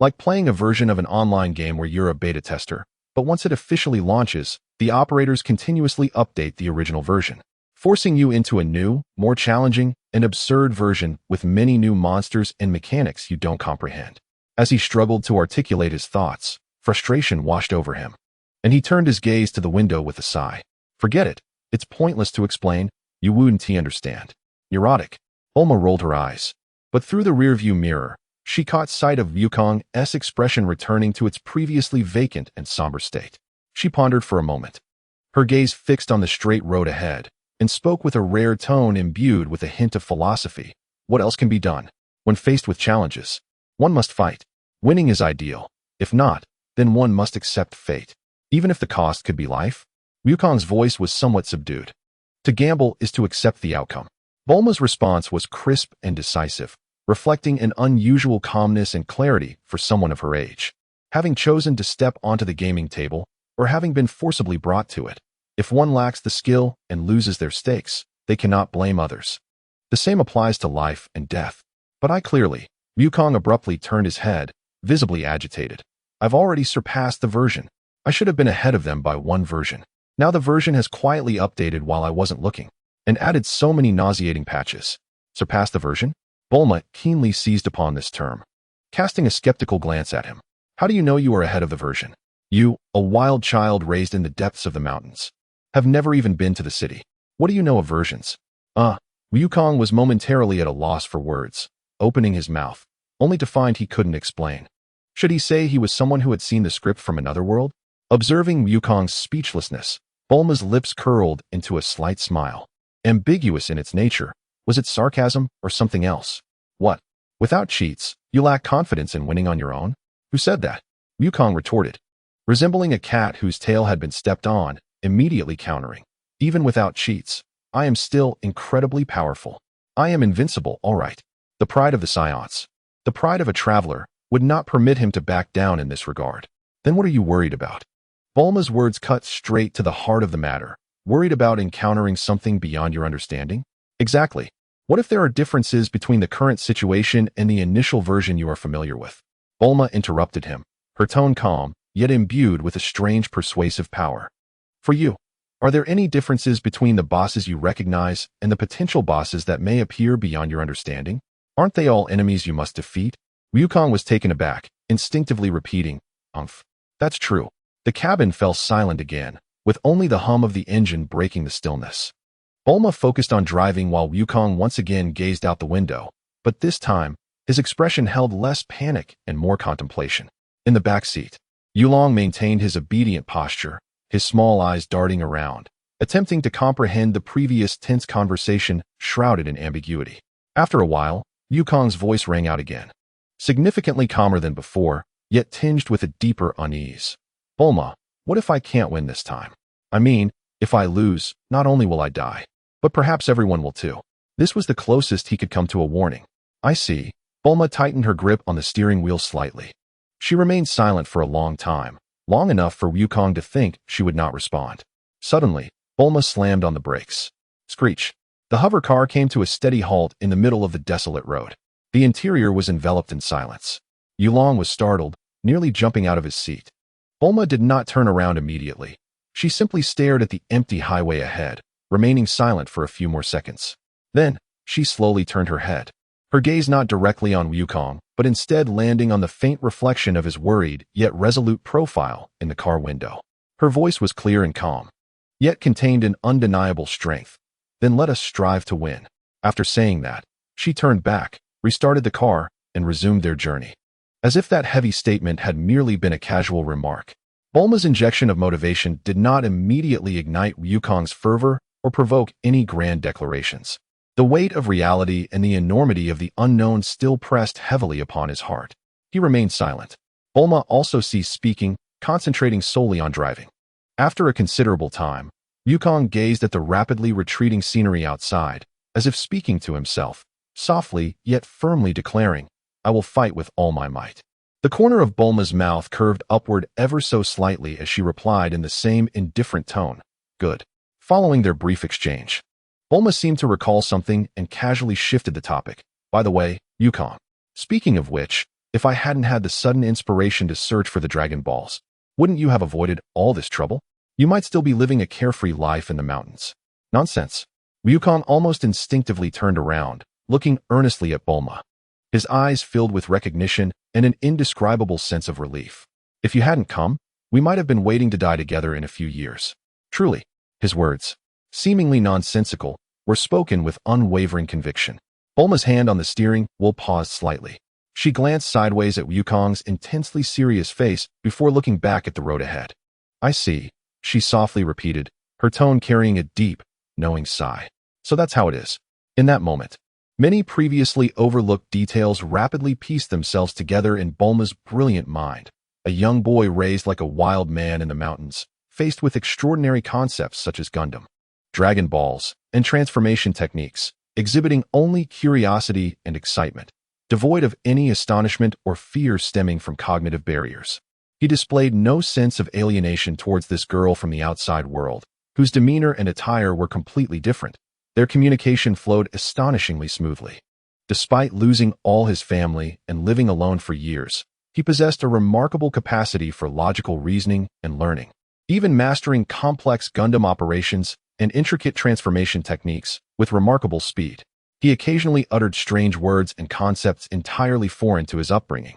Speaker 1: Like playing a version of an online game where you're a beta tester, but once it officially launches, the operators continuously update the original version, forcing you into a new, more challenging, and absurd version with many new monsters and mechanics you don't comprehend. As he struggled to articulate his thoughts, frustration washed over him, and he turned his gaze to the window with a sigh. "Forget it. It's pointless to explain. You wouldn't understand." Neurotic. Bulma rolled her eyes, but through the rearview mirror, she caught sight of Wukong's expression returning to its previously vacant and somber state. She pondered for a moment, her gaze fixed on the straight road ahead, and spoke with a rare tone imbued with a hint of philosophy. "What else can be done? When faced with challenges, one must fight. Winning is ideal. If not, then one must accept fate, even if the cost could be life." Wukong's voice was somewhat subdued. "To gamble is to accept the outcome." Bulma's response was crisp and decisive, reflecting an unusual calmness and clarity for someone of her age. Having chosen to step onto the gaming table, or having been forcibly brought to it, if one lacks the skill and loses their stakes, they cannot blame others. The same applies to life and death. "But I clearly..." Wukong abruptly turned his head, visibly agitated. "I've already surpassed the version. I should have been ahead of them by one version. Now the version has quietly updated while I wasn't looking, and added so many nauseating patches." "Surpassed the version?" Bulma keenly seized upon this term, casting a skeptical glance at him. "How do you know you are ahead of the version? You, a wild child raised in the depths of the mountains, have never even been to the city. What do you know of versions?" Wukong was momentarily at a loss for words, opening his mouth, only to find he couldn't explain. Should he say he was someone who had seen the script from another world? Observing Wukong's speechlessness, Bulma's lips curled into a slight smile. Ambiguous in its nature, was it sarcasm or something else? "What? Without cheats, you lack confidence in winning on your own?" "Who said that?" Wukong retorted, resembling a cat whose tail had been stepped on, immediately countering. "Even without cheats, I am still incredibly powerful. I am invincible, all right." The pride of the Science, the pride of a traveler, would not permit him to back down in this regard. "Then what are you worried about?" Bulma's words cut straight to the heart of the matter. "Worried about encountering something beyond your understanding?" "Exactly. What if there are differences between the current situation and the initial version you are familiar with?" Bulma interrupted him, her tone calm, yet imbued with a strange persuasive power. "For you, are there any differences between the bosses you recognize and the potential bosses that may appear beyond your understanding? Aren't they all enemies you must defeat?" Wukong was taken aback, instinctively repeating, "Umph. That's true." The cabin fell silent again, with only the hum of the engine breaking the stillness. Bulma focused on driving while Wukong once again gazed out the window, but this time, his expression held less panic and more contemplation. In the back seat, Yulong maintained his obedient posture, his small eyes darting around, attempting to comprehend the previous tense conversation shrouded in ambiguity. After a while, Wukong's voice rang out again. significantly calmer than before, yet tinged with a deeper unease. Bulma, what if I can't win this time? I mean, if I lose, not only will I die, but perhaps everyone will too. This was the closest he could come to a warning. I see. Bulma tightened her grip on the steering wheel slightly. She remained silent for a long time, long enough for Wukong to think she would not respond. Suddenly, Bulma slammed on the brakes. Screech. The hover car came to a steady halt in the middle of the desolate road. The interior was enveloped in silence. Yulong was startled, nearly jumping out of his seat. Bulma did not turn around immediately. She simply stared at the empty highway ahead, remaining silent for a few more seconds. Then, she slowly turned her head. Her gaze not directly on Wukong, but instead landing on the faint reflection of his worried yet resolute profile in the car window. Her voice was clear and calm, yet contained an undeniable strength. Then let us strive to win. After saying that, she turned back, restarted the car, and resumed their journey. As if that heavy statement had merely been a casual remark. Bulma's injection of motivation did not immediately ignite Wukong's fervor or provoke any grand declarations. The weight of reality and the enormity of the unknown still pressed heavily upon his heart. He remained silent. Bulma also ceased speaking, concentrating solely on driving. After a considerable time, Wukong gazed at the rapidly retreating scenery outside, as if speaking to himself, softly yet firmly declaring, I will fight with all my might. The corner of Bulma's mouth curved upward ever so slightly as she replied in the same indifferent tone, Good. Following their brief exchange, Bulma seemed to recall something and casually shifted the topic. By the way, Wukong. Speaking of which, if I hadn't had the sudden inspiration to search for the Dragon Balls, wouldn't you have avoided all this trouble? You might still be living a carefree life in the mountains. Nonsense. Wukong almost instinctively turned around, looking earnestly at Bulma. His eyes filled with recognition and an indescribable sense of relief. If you hadn't come, we might have been waiting to die together in a few years. Truly, his words, seemingly nonsensical, were spoken with unwavering conviction. Bulma's hand on the steering wheel paused slightly. She glanced sideways at Wukong's intensely serious face before looking back at the road ahead. I see, she softly repeated, her tone carrying a deep, knowing sigh. So that's how it is. In that moment, many previously overlooked details rapidly pieced themselves together in Bulma's brilliant mind. A young boy raised like a wild man in the mountains, faced with extraordinary concepts such as Gundam, Dragon Balls, and transformation techniques, exhibiting only curiosity and excitement, devoid of any astonishment or fear stemming from cognitive barriers. He displayed no sense of alienation towards this girl from the outside world, whose demeanor and attire were completely different. Their communication flowed astonishingly smoothly. Despite losing all his family and living alone for years, he possessed a remarkable capacity for logical reasoning and learning. Even mastering complex Gundam operations and intricate transformation techniques with remarkable speed. He occasionally uttered strange words and concepts entirely foreign to his upbringing.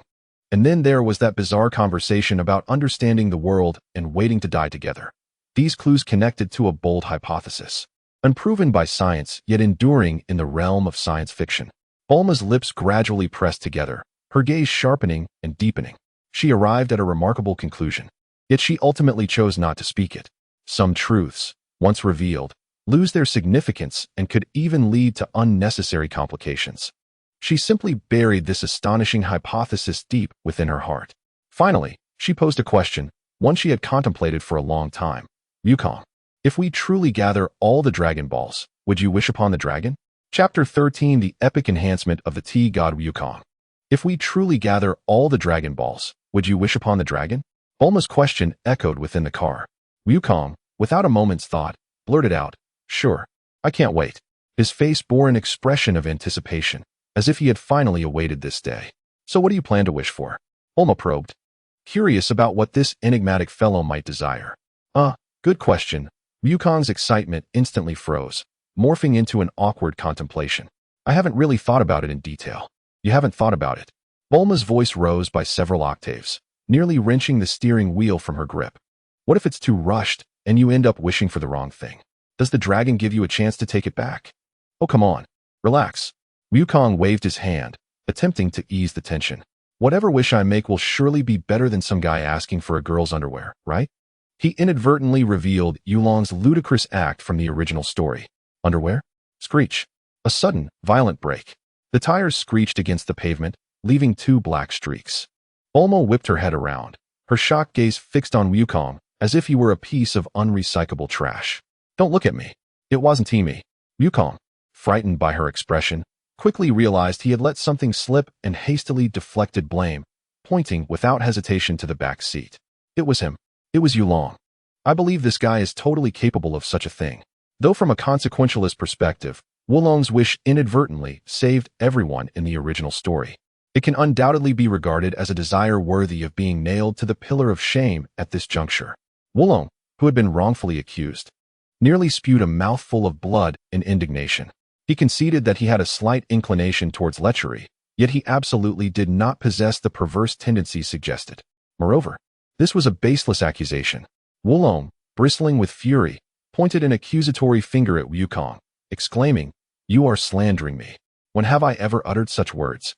Speaker 1: And then there was that bizarre conversation about understanding the world and waiting to die together. These clues connected to a bold hypothesis, unproven by science yet enduring in the realm of science fiction. Bulma's lips gradually pressed together, her gaze sharpening and deepening. She arrived at a remarkable conclusion. Yet she ultimately chose not to speak it. Some truths, once revealed, lose their significance and could even lead to unnecessary complications. She simply buried this astonishing hypothesis deep within her heart. Finally, she posed a question, one she had contemplated for a long time. Wukong, if we truly gather all the Dragon Balls, would you wish upon the dragon? Chapter 13, The Epic Enhancement of the T-God Wukong. If we truly gather all the Dragon Balls, would you wish upon the dragon? Bulma's question echoed within the car. Wukong, without a moment's thought, blurted out, Sure, I can't wait. His face bore an expression of anticipation, as if he had finally awaited this day. So what do you plan to wish for? Bulma probed, curious about what this enigmatic fellow might desire. Good question. Wukong's excitement instantly froze, morphing into an awkward contemplation. I haven't really thought about it in detail. You haven't thought about it. Bulma's voice rose by several octaves, nearly wrenching the steering wheel from her grip. What if it's too rushed, and you end up wishing for the wrong thing? Does the dragon give you a chance to take it back? Oh, come on. Relax. Wukong waved his hand, attempting to ease the tension. Whatever wish I make will surely be better than some guy asking for a girl's underwear, right? He inadvertently revealed Yulong's ludicrous act from the original story. Underwear? Screech. A sudden, violent break. The tires screeched against the pavement, leaving 2 black streaks. Bulma whipped her head around, her shocked gaze fixed on Wukong, as if he were a piece of unrecyclable trash. Don't look at me. It wasn't me. Wukong, frightened by her expression, quickly realized he had let something slip and hastily deflected blame, pointing without hesitation to the back seat. It was him. It was Yulong. I believe this guy is totally capable of such a thing. Though from a consequentialist perspective, Wulong's wish inadvertently saved everyone in the original story. It can undoubtedly be regarded as a desire worthy of being nailed to the pillar of shame at this juncture. Wulong, who had been wrongfully accused, nearly spewed a mouthful of blood in indignation. He conceded that he had a slight inclination towards lechery, yet he absolutely did not possess the perverse tendencies suggested. Moreover, this was a baseless accusation. Wulong, bristling with fury, pointed an accusatory finger at Wukong, exclaiming, "You are slandering me. When have I ever uttered such words?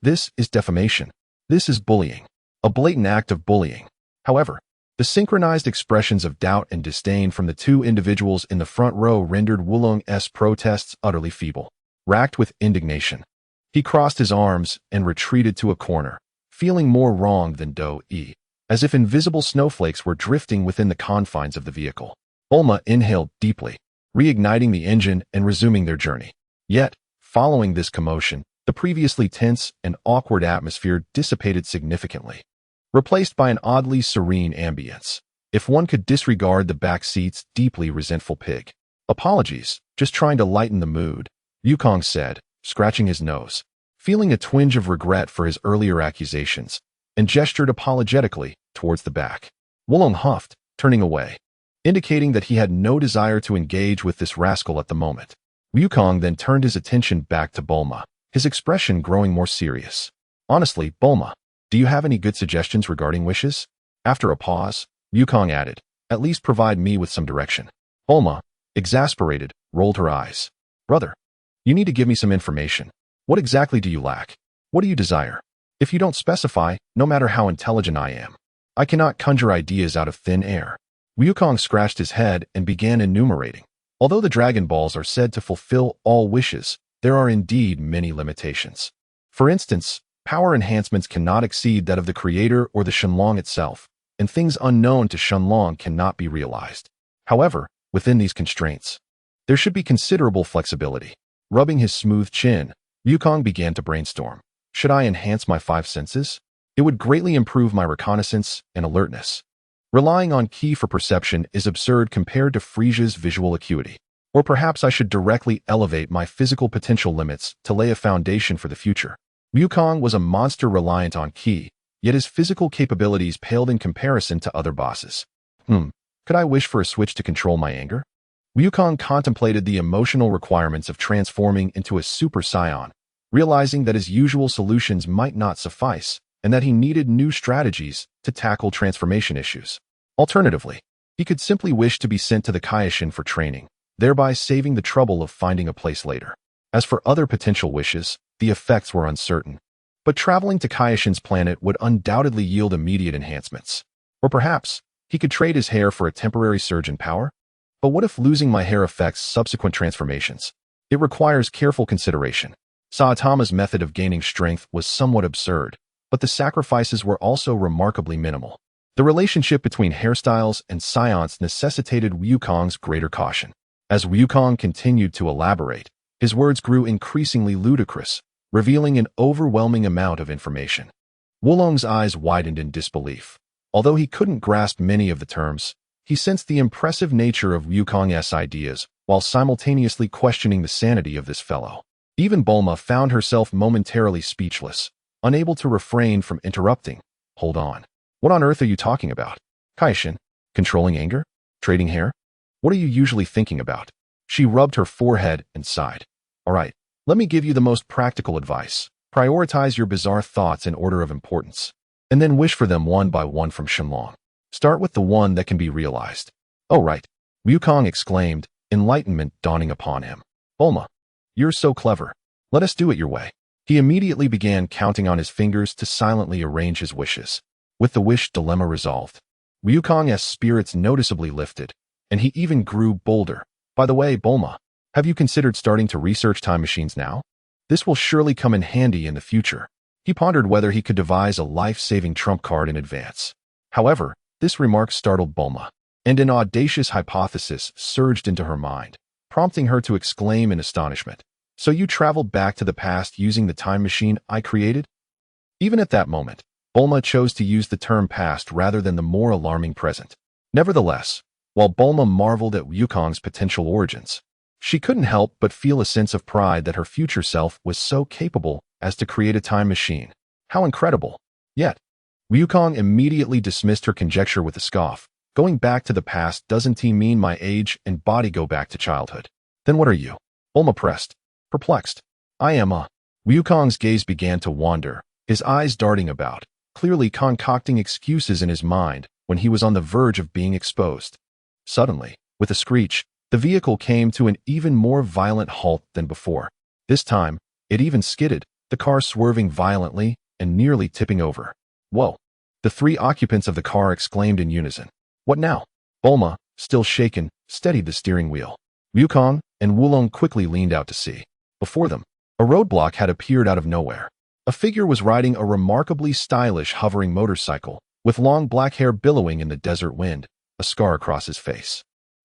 Speaker 1: This is defamation. This is bullying. A blatant act of bullying." However, the synchronized expressions of doubt and disdain from the 2 individuals in the front row rendered Wulong's protests utterly feeble. Racked with indignation, he crossed his arms and retreated to a corner, feeling more wronged than Do-e, as if invisible snowflakes were drifting within the confines of the vehicle. Bulma inhaled deeply, reigniting the engine and resuming their journey. Yet, following this commotion, the previously tense and awkward atmosphere dissipated significantly, replaced by an oddly serene ambience, if one could disregard the back seat's deeply resentful pig. "Apologies, just trying to lighten the mood," Wukong said, scratching his nose, feeling a twinge of regret for his earlier accusations, and gestured apologetically towards the back. Wulong huffed, turning away, indicating that he had no desire to engage with this rascal at the moment. Wukong then turned his attention back to Bulma, his expression growing more serious. "Honestly, Bulma, do you have any good suggestions regarding wishes?" After a pause, Wukong added, "At least provide me with some direction." Bulma, exasperated, rolled her eyes. "Brother, you need to give me some information. What exactly do you lack? What do you desire? If you don't specify, no matter how intelligent I am, I cannot conjure ideas out of thin air." Wukong scratched his head and began enumerating. Although the Dragon Balls are said to fulfill all wishes, there are indeed many limitations. For instance, power enhancements cannot exceed that of the creator or the Shenlong itself, and things unknown to Shenlong cannot be realized. However, within these constraints, there should be considerable flexibility. Rubbing his smooth chin, Wukong began to brainstorm. Should I enhance my 5 senses? It would greatly improve my reconnaissance and alertness. Relying on Ki for perception is absurd compared to Frisia's visual acuity. Or perhaps I should directly elevate my physical potential limits to lay a foundation for the future. Wukong was a monster reliant on Ki, yet his physical capabilities paled in comparison to other bosses. Could I wish for a switch to control my anger? Wukong contemplated the emotional requirements of transforming into a Super Saiyan, realizing that his usual solutions might not suffice, and that he needed new strategies to tackle transformation issues. Alternatively, he could simply wish to be sent to the Kaioshin for training, thereby saving the trouble of finding a place later. As for other potential wishes, the effects were uncertain. But traveling to Kaioshin's planet would undoubtedly yield immediate enhancements. Or perhaps, he could trade his hair for a temporary surge in power? But what if losing my hair affects subsequent transformations? It requires careful consideration. Saitama's method of gaining strength was somewhat absurd, but the sacrifices were also remarkably minimal. The relationship between hairstyles and science necessitated Wukong's greater caution. As Wukong continued to elaborate, his words grew increasingly ludicrous, revealing an overwhelming amount of information. Wulong's eyes widened in disbelief. Although he couldn't grasp many of the terms, he sensed the impressive nature of Wukong's ideas while simultaneously questioning the sanity of this fellow. Even Bulma found herself momentarily speechless, unable to refrain from interrupting. "Hold on. What on earth are you talking about? Kaioshin? Controlling anger? Trading hair? What are you usually thinking about?" She rubbed her forehead and sighed. "All right, let me give you the most practical advice. Prioritize your bizarre thoughts in order of importance, and then wish for them one by one from Shenlong. Start with the one that can be realized." "Oh, right," Wukong exclaimed, enlightenment dawning upon him. "Bulma, you're so clever. Let us do it your way." He immediately began counting on his fingers to silently arrange his wishes. With the wish dilemma resolved, Wukong's spirits noticeably lifted, and he even grew bolder. "By the way, Bulma, have you considered starting to research time machines now? This will surely come in handy in the future." He pondered whether he could devise a life-saving trump card in advance. However, this remark startled Bulma, and an audacious hypothesis surged into her mind, prompting her to exclaim in astonishment, "So you traveled back to the past using the time machine I created?" Even at that moment, Bulma chose to use the term past rather than the more alarming present. Nevertheless, while Bulma marveled at Wukong's potential origins, she couldn't help but feel a sense of pride that her future self was so capable as to create a time machine. How incredible! Yet, Wukong immediately dismissed her conjecture with a scoff. "Going back to the past doesn't mean my age and body go back to childhood. Then what are you?" Bulma pressed, perplexed. "I am a..." Wukong's gaze began to wander, his eyes darting about, clearly concocting excuses in his mind when he was on the verge of being exposed. Suddenly, with a screech, the vehicle came to an even more violent halt than before. This time, it even skidded, the car swerving violently and nearly tipping over. "Whoa!" The three occupants of the car exclaimed in unison. "What now?" Bulma, still shaken, steadied the steering wheel. Wukong and Wulong quickly leaned out to sea. Before them, a roadblock had appeared out of nowhere. A figure was riding a remarkably stylish hovering motorcycle, with long black hair billowing in the desert wind, a scar across his face.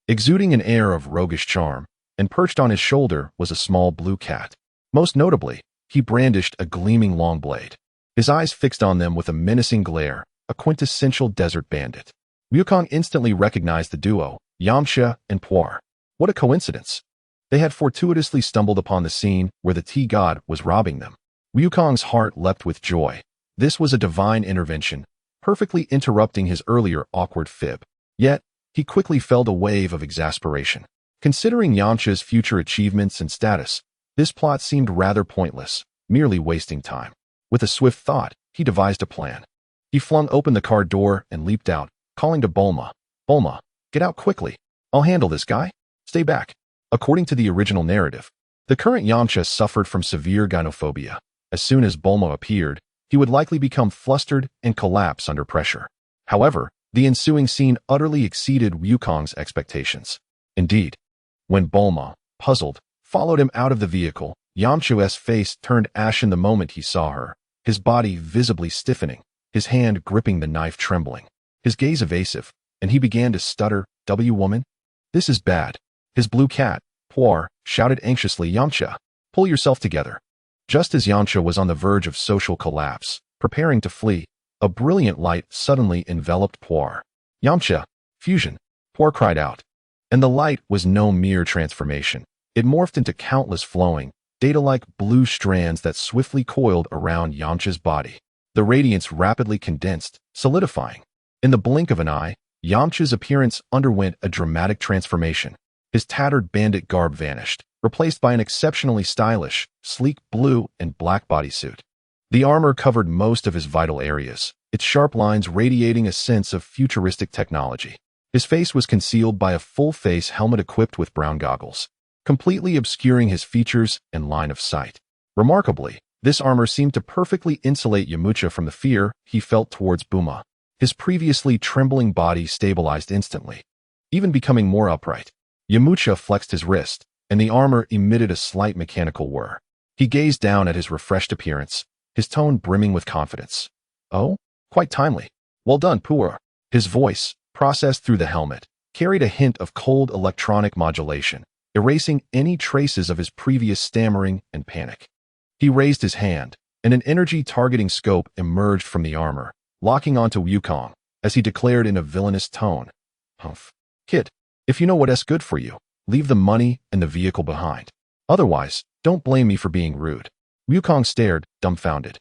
Speaker 1: Exuding an air of roguish charm, and perched on his shoulder was a small blue cat. Most notably, he brandished a gleaming long blade, his eyes fixed on them with a menacing glare, a quintessential desert bandit. Wukong instantly recognized the duo, Yamcha and Puar. What a coincidence! They had fortuitously stumbled upon the scene where the tea god was robbing them. Wukong's heart leapt with joy. This was a divine intervention, perfectly interrupting his earlier awkward fib. Yet, he quickly felt a wave of exasperation. Considering Yamcha's future achievements and status, this plot seemed rather pointless, merely wasting time. With a swift thought, he devised a plan. He flung open the car door and leaped out, calling to Bulma. "Bulma, get out quickly. I'll handle this guy. Stay back." According to the original narrative, the current Yamcha suffered from severe gynophobia. As soon as Bulma appeared, he would likely become flustered and collapse under pressure. However, the ensuing scene utterly exceeded Wukong's expectations. Indeed, when Bulma, puzzled, followed him out of the vehicle, Yamcha's face turned ashen the moment he saw her, his body visibly stiffening, his hand gripping the knife trembling, his gaze evasive, and he began to stutter, "Woman? This is bad." His blue cat, Puar, shouted anxiously, "Yamcha, pull yourself together." Just as Yamcha was on the verge of social collapse, preparing to flee, a brilliant light suddenly enveloped Puar. "Yamcha, fusion!" Puar cried out. And the light was no mere transformation. It morphed into countless flowing, data-like blue strands that swiftly coiled around Yamcha's body. The radiance rapidly condensed, solidifying. In the blink of an eye, Yamcha's appearance underwent a dramatic transformation. His tattered bandit garb vanished, replaced by an exceptionally stylish, sleek blue and black bodysuit. The armor covered most of his vital areas, its sharp lines radiating a sense of futuristic technology. His face was concealed by a full-face helmet equipped with brown goggles, completely obscuring his features and line of sight. Remarkably, this armor seemed to perfectly insulate Yamcha from the fear he felt towards Bulma. His previously trembling body stabilized instantly, even becoming more upright. Yamcha flexed his wrist, and the armor emitted a slight mechanical whir. He gazed down at his refreshed appearance, his tone brimming with confidence. "Oh, quite timely. Well done, Puar." His voice, processed through the helmet, carried a hint of cold electronic modulation, erasing any traces of his previous stammering and panic. He raised his hand, and an energy-targeting scope emerged from the armor, locking onto Wukong, as he declared in a villainous tone, "Humph. Kid, if you know what's good for you, leave the money and the vehicle behind. Otherwise, don't blame me for being rude." Wukong stared, dumbfounded.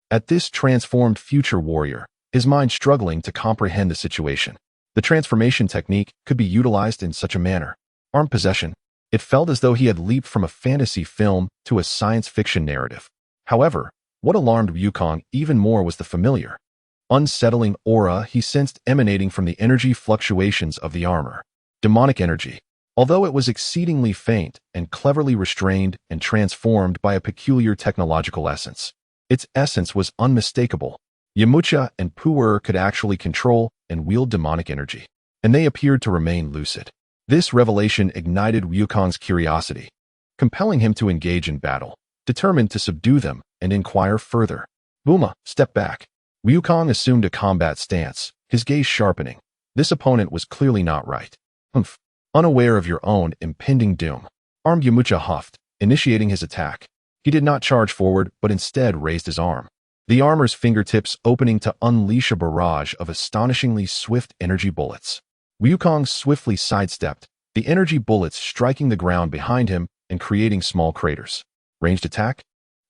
Speaker 1: At this transformed future warrior, his mind struggling to comprehend the situation. The transformation technique could be utilized in such a manner. Armed possession. It felt as though he had leaped from a fantasy film to a science fiction narrative. However, what alarmed Wukong even more was the familiar, unsettling aura he sensed emanating from the energy fluctuations of the armor. Demonic energy. Although it was exceedingly faint and cleverly restrained and transformed by a peculiar technological essence, its essence was unmistakable. Yamcha and Puar could actually control and wield demonic energy, and they appeared to remain lucid. This revelation ignited Wukong's curiosity, compelling him to engage in battle, determined to subdue them and inquire further. Buma, step back. Wukong assumed a combat stance, his gaze sharpening. This opponent was clearly not right. Humph. Unaware of your own impending doom. Armed Yamcha huffed, initiating his attack. He did not charge forward, but instead raised his arm. The armor's fingertips opening to unleash a barrage of astonishingly swift energy bullets. Wukong swiftly sidestepped, the energy bullets striking the ground behind him and creating small craters. Ranged attack?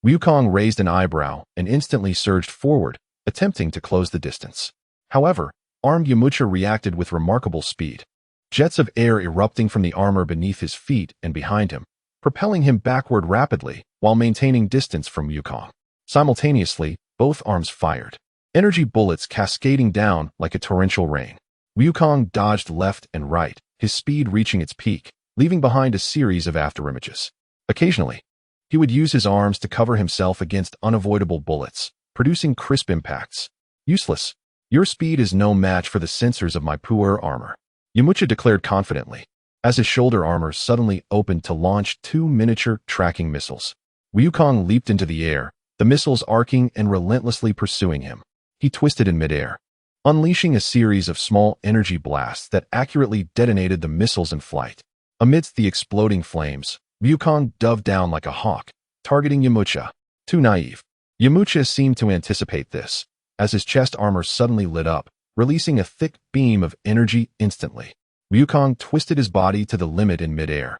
Speaker 1: Wukong raised an eyebrow and instantly surged forward, attempting to close the distance. However, armed Yamcha reacted with remarkable speed. Jets of air erupting from the armor beneath his feet and behind him, propelling him backward rapidly while maintaining distance from Wukong. Simultaneously, both arms fired, energy bullets cascading down like a torrential rain. Wukong dodged left and right, his speed reaching its peak, leaving behind a series of afterimages. Occasionally, he would use his arms to cover himself against unavoidable bullets, producing crisp impacts. Useless. Your speed is no match for the sensors of my puer armor, Yamcha declared confidently, as his shoulder armor suddenly opened to launch 2 miniature tracking missiles. Wukong leaped into the air, the missiles arcing and relentlessly pursuing him. He twisted in midair, unleashing a series of small energy blasts that accurately detonated the missiles in flight. Amidst the exploding flames, Wukong dove down like a hawk, targeting Yamcha. Too naive. Yamcha seemed to anticipate this, as his chest armor suddenly lit up, releasing a thick beam of energy instantly. Wukong twisted his body to the limit in midair,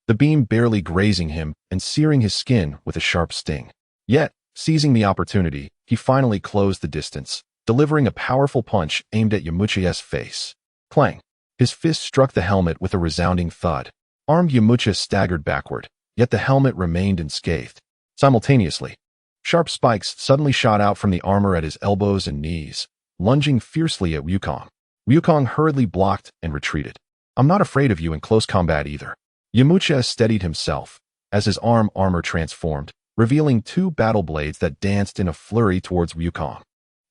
Speaker 1: the beam barely grazing him and searing his skin with a sharp sting. Yet, seizing the opportunity, he finally closed the distance, delivering a powerful punch aimed at Yamcha's face. Clang! His fist struck the helmet with a resounding thud. Armed Yamcha staggered backward, yet the helmet remained unscathed. Simultaneously, sharp spikes suddenly shot out from the armor at his elbows and knees, lunging fiercely at Wukong. Wukong hurriedly blocked and retreated. I'm not afraid of you in close combat either. Yamcha steadied himself, as his armor transformed, revealing 2 battle blades that danced in a flurry towards Wukong.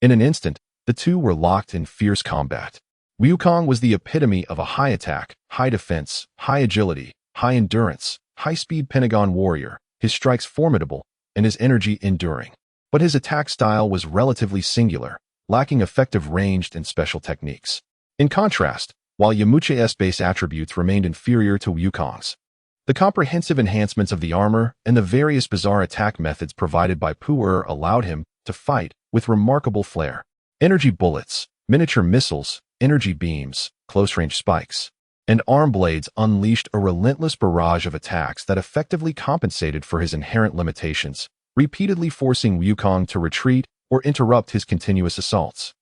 Speaker 1: In an instant, the two were locked in fierce combat. Wukong was the epitome of a high attack, high defense, high agility, high endurance, high-speed Pentagon warrior, his strikes formidable, and his energy enduring. But his attack style was relatively singular, lacking effective ranged and special techniques. In contrast, while Yamcha's base attributes remained inferior to Wukong's, the comprehensive enhancements of the armor and the various bizarre attack methods provided by puer allowed him to fight with remarkable flair. Energy bullets, miniature missiles, energy beams, close-range spikes, and arm blades unleashed a relentless barrage of attacks that effectively compensated for his inherent limitations, repeatedly forcing Wukong to retreat or interrupt his continuous assaults.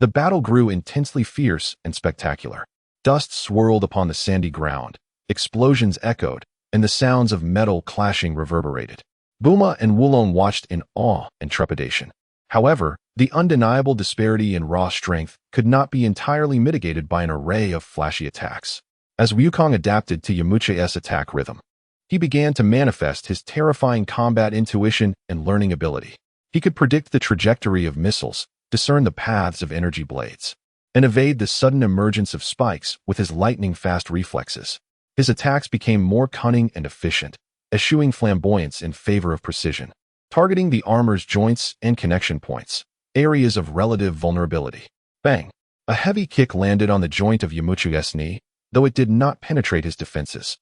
Speaker 1: The battle grew intensely fierce and spectacular. Dust swirled upon the sandy ground, explosions echoed, and the sounds of metal clashing reverberated. Buma and Wulong watched in awe and trepidation. However, the undeniable disparity in raw strength could not be entirely mitigated by an array of flashy attacks. As Wukong adapted to Yamcha's attack rhythm, he began to manifest his terrifying combat intuition and learning ability. He could predict the trajectory of missiles, discern the paths of energy blades, and evade the sudden emergence of spikes with his lightning-fast reflexes. His attacks became more cunning and efficient, eschewing flamboyance in favor of precision, targeting the armor's joints and connection points, areas of relative vulnerability. Bang! A heavy kick landed on the joint of Yamcha's knee, though it did not penetrate his defenses.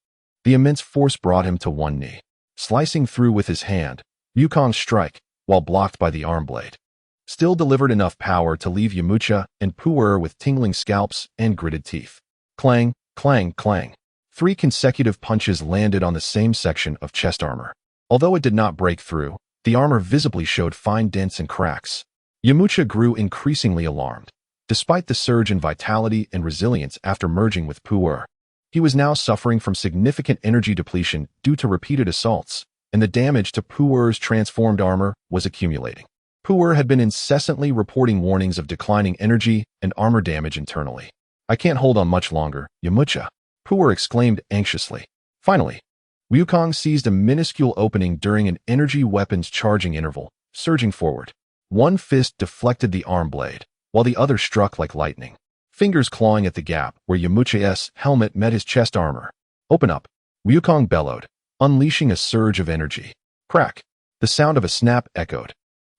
Speaker 1: The immense force brought him to one knee, slicing through with his hand. Wukong's strike, while blocked by the arm blade, still delivered enough power to leave Yamcha and puer with tingling scalps and gritted teeth. Clang, clang, clang. 3 consecutive punches landed on the same section of chest armor. Although it did not break through, the armor visibly showed fine dents and cracks. Yamcha grew increasingly alarmed. Despite the surge in vitality and resilience after merging with puer, he was now suffering from significant energy depletion due to repeated assaults, and the damage to puer's transformed armor was accumulating. Puer had been incessantly reporting warnings of declining energy and armor damage internally. I can't hold on much longer, Yamcha, puer exclaimed anxiously. Finally, Wukong seized a minuscule opening during an energy weapons charging interval, surging forward. One fist deflected the arm blade, while the other struck like lightning, fingers clawing at the gap where Yamcha's helmet met his chest armor. Open up, Wukong bellowed, unleashing a surge of energy. Crack! The sound of a snap echoed.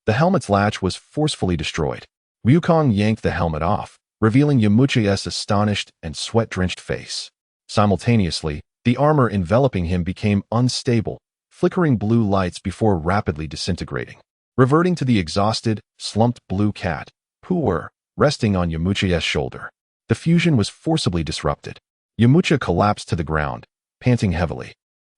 Speaker 1: The helmet's latch was forcefully destroyed. Wukong yanked the helmet off, revealing Yamucha's astonished and sweat-drenched face. Simultaneously, the armor enveloping him became unstable, flickering blue lights before rapidly disintegrating. Reverting to the exhausted, slumped blue cat, Pu'er, resting on Yamucha's shoulder. The fusion was forcibly disrupted. Yamucha collapsed to the ground, panting heavily.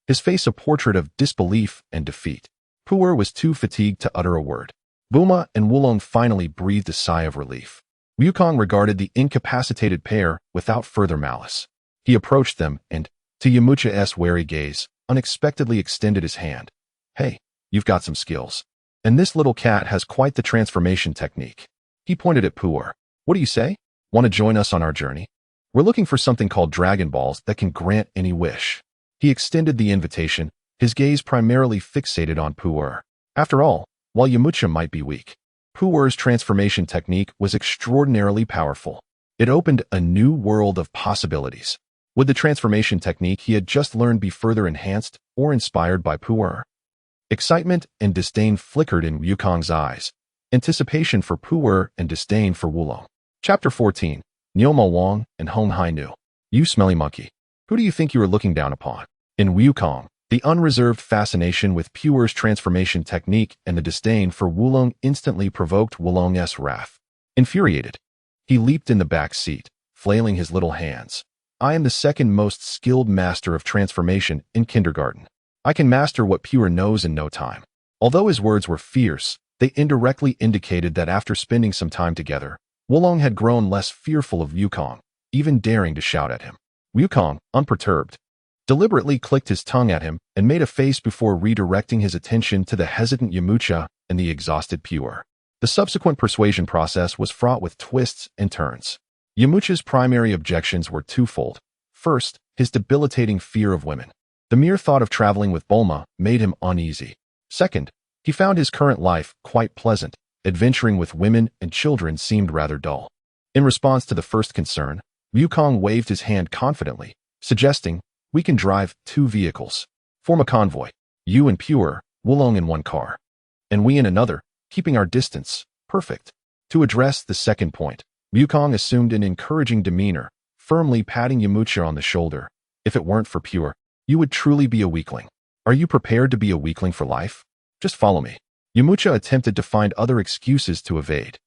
Speaker 1: His face a portrait of disbelief and defeat. Pu'er was too fatigued to utter a word. Bulma and Wulong finally breathed a sigh of relief. Wukong regarded the incapacitated pair without further malice. He approached them and, to Yamucha's wary gaze, unexpectedly extended his hand. "Hey, you've got some skills. And this little cat has quite the transformation technique." He pointed at Pu'er. "What do you say? Want to join us on our journey? We're looking for something called Dragon Balls that can grant any wish." He extended the invitation, his gaze primarily fixated on Pu'er. After all, while Yamucha might be weak, Pu'er's transformation technique was extraordinarily powerful. It opened a new world of possibilities. Would the transformation technique he had just learned be further enhanced or inspired by Pu'er? Excitement and disdain flickered in Wukong's eyes. Anticipation for Pu'er and disdain for Wulong. Chapter 14. Nyoma Wang and Hong Hai Nu. "You smelly monkey. Who do you think you are looking down upon?" In Wukong, the unreserved fascination with Pu'er's transformation technique and the disdain for Wulong instantly provoked Wulong's wrath. Infuriated, he leaped in the back seat, flailing his little hands. "I am the second most skilled master of transformation in kindergarten. I can master what Pu'er knows in no time." Although his words were fierce, they indirectly indicated that after spending some time together, Wulong had grown less fearful of Wukong, even daring to shout at him. Wukong, unperturbed, deliberately clicked his tongue at him and made a face before redirecting his attention to the hesitant Yamucha and the exhausted Pu'er. The subsequent persuasion process was fraught with twists and turns. Yamucha's primary objections were twofold. First, his debilitating fear of women. The mere thought of traveling with Bulma made him uneasy. Second, he found his current life quite pleasant. Adventuring with women and children seemed rather dull. In response to the first concern, Wukong waved his hand confidently, suggesting, "We can drive 2 vehicles. Form a convoy. You and Pu'er, Wulong in one car. And we in another, keeping our distance. Perfect." To address the second point, Wukong assumed an encouraging demeanor, firmly patting Yamucha on the shoulder. "If it weren't for Pu'er, you would truly be a weakling. Are you prepared to be a weakling for life? Just follow me." Yamucha attempted to find other excuses to evade,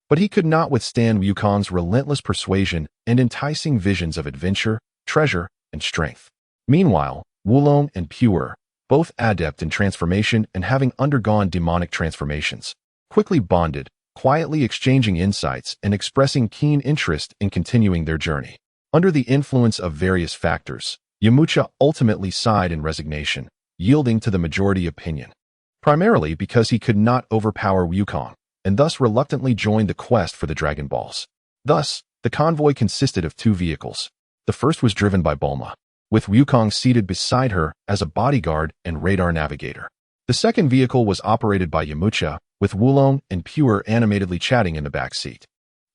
Speaker 1: but he could not withstand Wukong's relentless persuasion and enticing visions of adventure, treasure, and strength. Meanwhile, Wulong and Pu'er, both adept in transformation and having undergone demonic transformations, quickly bonded, quietly exchanging insights and expressing keen interest in continuing their journey. Under the influence of various factors, Yamucha ultimately sighed in resignation, yielding to the majority opinion. Primarily because he could not overpower Wukong, and thus reluctantly joined the quest for the Dragon Balls. Thus, the convoy consisted of 2 vehicles. The first was driven by Bulma, with Wukong seated beside her as a bodyguard and radar navigator. The second vehicle was operated by Yamucha, with Wulong and Pu'er animatedly chatting in the back seat.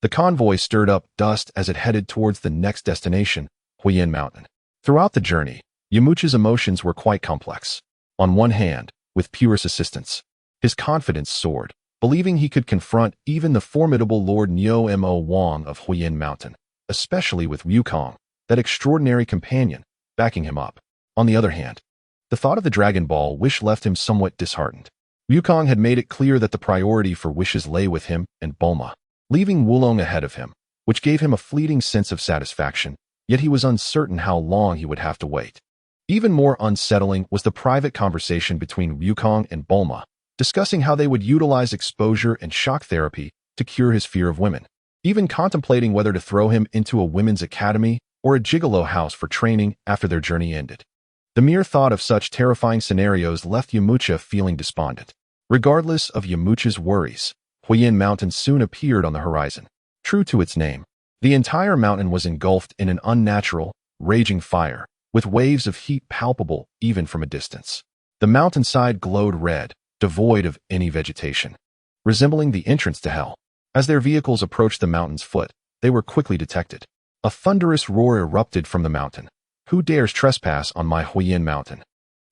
Speaker 1: The convoy stirred up dust as it headed towards the next destination, Huiyin Mountain. Throughout the journey, Yamucha's emotions were quite complex. On one hand, with Pu'er's assistance, his confidence soared, believing he could confront even the formidable Lord Nyoma Wang of Huiyin Mountain, especially with Wukong, that extraordinary companion, backing him up. On the other hand, the thought of the Dragon Ball wish left him somewhat disheartened. Wukong had made it clear that the priority for wishes lay with him and Bulma, leaving Wulong ahead of him, which gave him a fleeting sense of satisfaction, yet he was uncertain how long he would have to wait. Even more unsettling was the private conversation between Wukong and Bulma, discussing how they would utilize exposure and shock therapy to cure his fear of women, even contemplating whether to throw him into a women's academy or a gigolo house for training after their journey ended. The mere thought of such terrifying scenarios left Yamucha feeling despondent. Regardless of Yamucha's worries, Huiyin Mountain soon appeared on the horizon. True to its name, the entire mountain was engulfed in an unnatural, raging fire, with waves of heat palpable even from a distance. The mountainside glowed red, devoid of any vegetation, resembling the entrance to hell. As their vehicles approached the mountain's foot, they were quickly detected. A thunderous roar erupted from the mountain. "Who dares trespass on my Huiyin Mountain?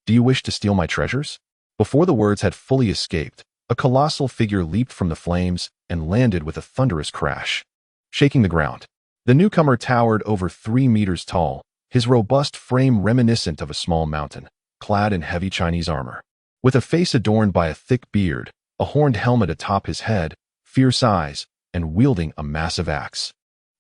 Speaker 1: Do you wish to steal my treasures?" Before the words had fully escaped, A colossal figure leaped from the flames and landed with a thunderous crash, shaking the ground. The newcomer towered over 3 meters tall, his robust frame reminiscent of a small mountain, clad in heavy Chinese armor. With a face adorned by a thick beard, a horned helmet atop his head, fierce eyes, and wielding a massive axe.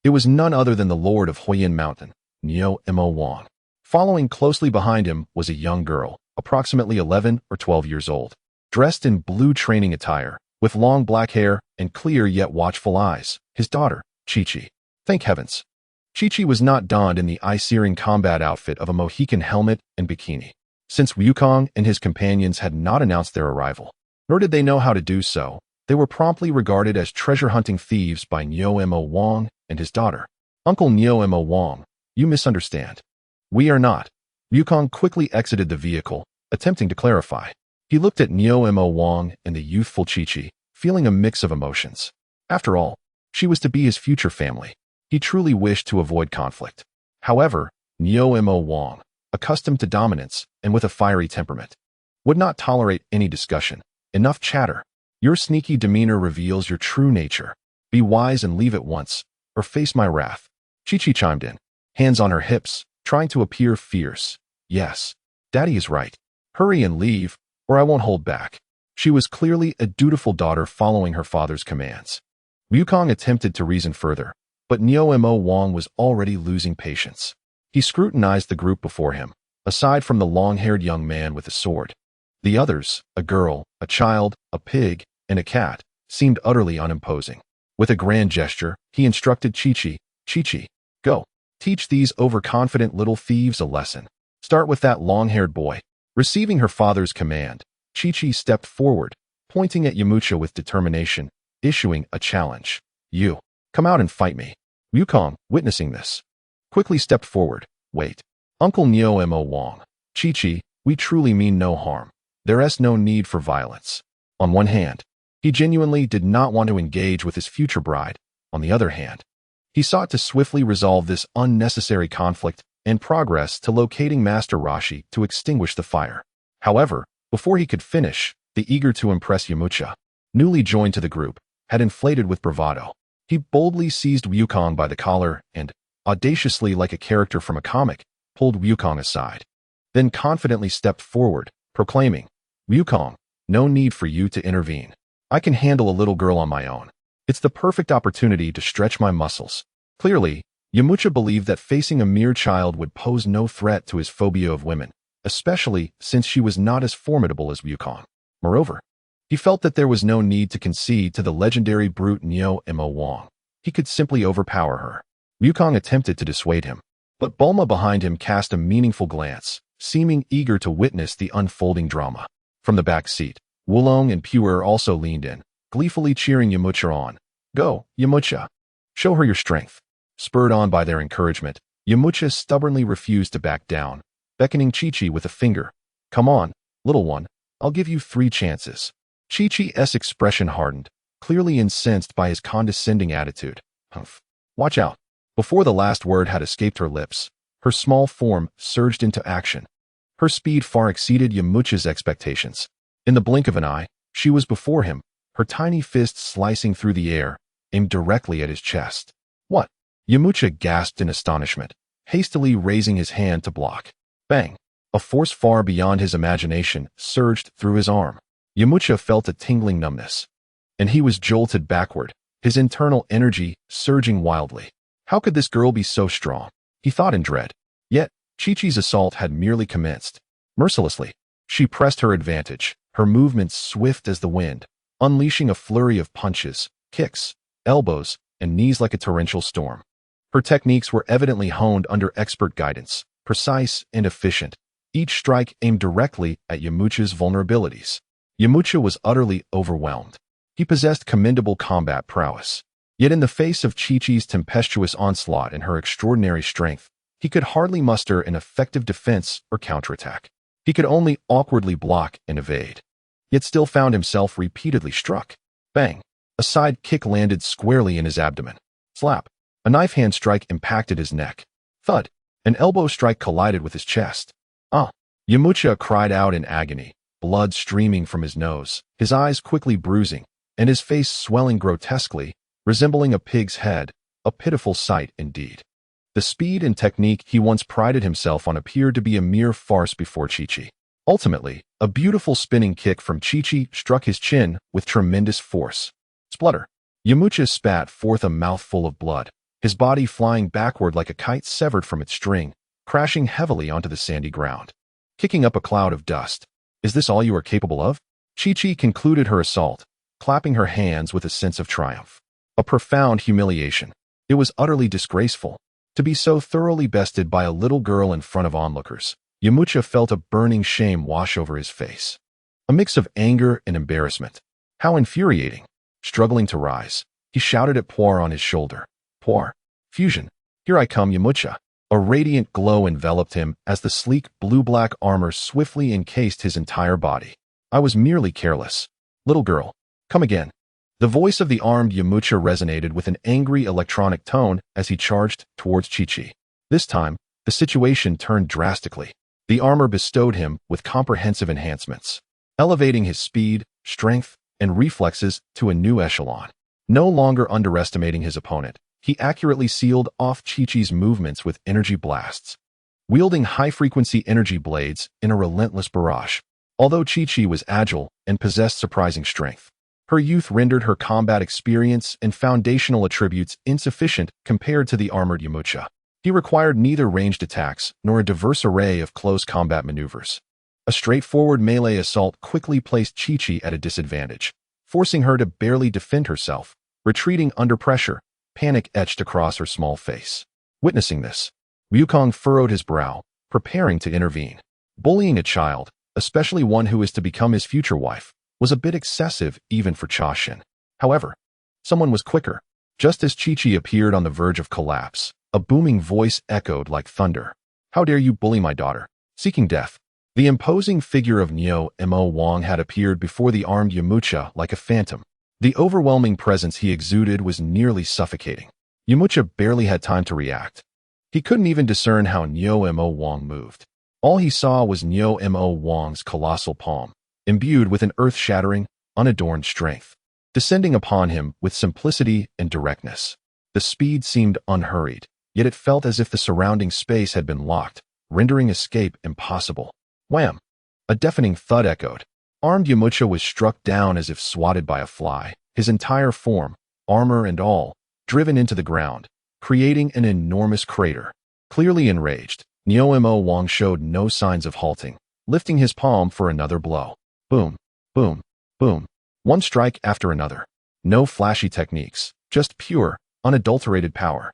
Speaker 1: It was none other than the Lord of Huayin Mountain, Neo-Mo Wang. Following closely behind him was a young girl, approximately 11 or 12 years old, dressed in blue training attire, with long black hair and clear yet watchful eyes, his daughter, Chi-Chi. Thank heavens. Chi-Chi was not donned in the eye-searing combat outfit of a Mohican helmet and bikini, since Wukong and his companions had not announced their arrival. Nor did they know how to do so. They were promptly regarded as treasure-hunting thieves by Neo-Mo Wang and his daughter. Uncle Neo-Mo Wang, you misunderstand. We are not. Wukong quickly exited the vehicle, attempting to clarify. He looked at Neo-Mo Wang and the youthful Chi-Chi, feeling a mix of emotions. After all, she was to be his future family. He truly wished to avoid conflict. However, Neo-Mo Wang, accustomed to dominance and with a fiery temperament, would not tolerate any discussion. Enough chatter. Your sneaky demeanor reveals your true nature. Be wise and leave at once, or face my wrath. Chi-Chi chimed in, hands on her hips, trying to appear fierce. Yes, Daddy is right. Hurry and leave, or I won't hold back. She was clearly a dutiful daughter following her father's commands. Wukong attempted to reason further, but Neo-Mo Wang was already losing patience. He scrutinized the group before him, aside from the long-haired young man with a sword. The others, a girl, a child, a pig, and a cat, seemed utterly unimposing. With a grand gesture, he instructed Chi-Chi, Chi-Chi, go. Teach these overconfident little thieves a lesson. Start with that long-haired boy. Receiving her father's command, Chi-Chi stepped forward, pointing at Yamcha with determination, issuing a challenge. You, come out and fight me. Wukong, witnessing this, quickly stepped forward. Wait. Uncle Neo-Mo Wang, Chi-Chi, we truly mean no harm. There is no need for violence. On one hand, he genuinely did not want to engage with his future bride. On the other hand, he sought to swiftly resolve this unnecessary conflict and progress to locating Master Roshi to extinguish the fire. However, before he could finish, the eager to impress Yamcha, newly joined to the group, had inflated with bravado. He boldly seized Wukong by the collar and, audaciously like a character from a comic, pulled Wukong aside. Then confidently stepped forward, proclaiming, Wukong, no need for you to intervene. I can handle a little girl on my own. It's the perfect opportunity to stretch my muscles. Clearly, Yamcha believed that facing a mere child would pose no threat to his phobia of women, especially since she was not as formidable as Wukong. Moreover, he felt that there was no need to concede to the legendary brute Neo-Mo Wang. He could simply overpower her. Wukong attempted to dissuade him, but Bulma behind him cast a meaningful glance, seeming eager to witness the unfolding drama. From the back seat, Wulong and Puer also leaned in, gleefully cheering Yamcha on. Go, Yamcha. Show her your strength. Spurred on by their encouragement, Yamcha stubbornly refused to back down, beckoning Chi-Chi with a finger. Come on, little one, I'll give you 3 chances. Chi-Chi's expression hardened, clearly incensed by his condescending attitude. Humph. Watch out. Before the last word had escaped her lips, her small form surged into action. Her speed far exceeded Yamcha's expectations. In the blink of an eye, she was before him, her tiny fist slicing through the air, aimed directly at his chest. What? Yamcha gasped in astonishment, hastily raising his hand to block. Bang! A force far beyond his imagination surged through his arm. Yamcha felt a tingling numbness, and he was jolted backward, his internal energy surging wildly. How could this girl be so strong? He thought in dread. Yet, Chi-Chi's assault had merely commenced. Mercilessly, she pressed her advantage, her movements swift as the wind, unleashing a flurry of punches, kicks, elbows, and knees like a torrential storm. Her techniques were evidently honed under expert guidance, precise and efficient, each strike aimed directly at Yamcha's vulnerabilities. Yamcha was utterly overwhelmed. He possessed commendable combat prowess. Yet in the face of Chi-Chi's tempestuous onslaught and her extraordinary strength, he could hardly muster an effective defense or counterattack. He could only awkwardly block and evade, yet still found himself repeatedly struck. Bang! A side kick landed squarely in his abdomen. Slap! A knife hand strike impacted his neck. Thud! An elbow strike collided with his chest. Ah! Yamcha cried out in agony, blood streaming from his nose, his eyes quickly bruising, and his face swelling grotesquely, resembling a pig's head, a pitiful sight indeed. The speed and technique he once prided himself on appeared to be a mere farce before Chi-Chi. Ultimately, a beautiful spinning kick from Chi-Chi struck his chin with tremendous force. Splutter. Yamucha spat forth a mouthful of blood, his body flying backward like a kite severed from its string, crashing heavily onto the sandy ground, kicking up a cloud of dust. Is this all you are capable of? Chi-Chi concluded her assault, clapping her hands with a sense of triumph. A profound humiliation. It was utterly disgraceful. To be so thoroughly bested by a little girl in front of onlookers. Yamucha felt a burning shame wash over his face. A mix of anger and embarrassment. How infuriating. Struggling to rise, he shouted at Poir on his shoulder. Poir. Fusion. Here I come, Yamucha. A radiant glow enveloped him as the sleek blue-black armor swiftly encased his entire body. I was merely careless. Little girl. Come again. The voice of the armed Yamucha resonated with an angry electronic tone as he charged towards Chi-Chi. This time, the situation turned drastically. The armor bestowed him with comprehensive enhancements, elevating his speed, strength, and reflexes to a new echelon. No longer underestimating his opponent, he accurately sealed off Chi-Chi's movements with energy blasts, wielding high-frequency energy blades in a relentless barrage. Although Chi-Chi was agile and possessed surprising strength, her youth rendered her combat experience and foundational attributes insufficient compared to the armored Yamucha. He required neither ranged attacks nor a diverse array of close combat maneuvers. A straightforward melee assault quickly placed Chi-Chi at a disadvantage, forcing her to barely defend herself, retreating under pressure, panic etched across her small face. Witnessing this, Wukong furrowed his brow, preparing to intervene. Bullying a child, especially one who is to become his future wife, was a bit excessive even for Cha-Shin. However, someone was quicker. Just as Chi-Chi appeared on the verge of collapse, a booming voice echoed like thunder. How dare you bully my daughter? Seeking death. The imposing figure of Neo Mo Wang had appeared before the armed Yamucha like a phantom. The overwhelming presence he exuded was nearly suffocating. Yamucha barely had time to react. He couldn't even discern how Neo Mo Wang moved. All he saw was Neo Mo Wang's colossal palm, imbued with an earth-shattering, unadorned strength, descending upon him with simplicity and directness. The speed seemed unhurried, yet it felt as if the surrounding space had been locked, rendering escape impossible. Wham! A deafening thud echoed. Armed Yamucha was struck down as if swatted by a fly, his entire form, armor and all, driven into the ground, creating an enormous crater. Clearly enraged, Neo Mo Wang showed no signs of halting, lifting his palm for another blow. Boom, boom, boom. One strike after another. No flashy techniques, just pure, unadulterated power.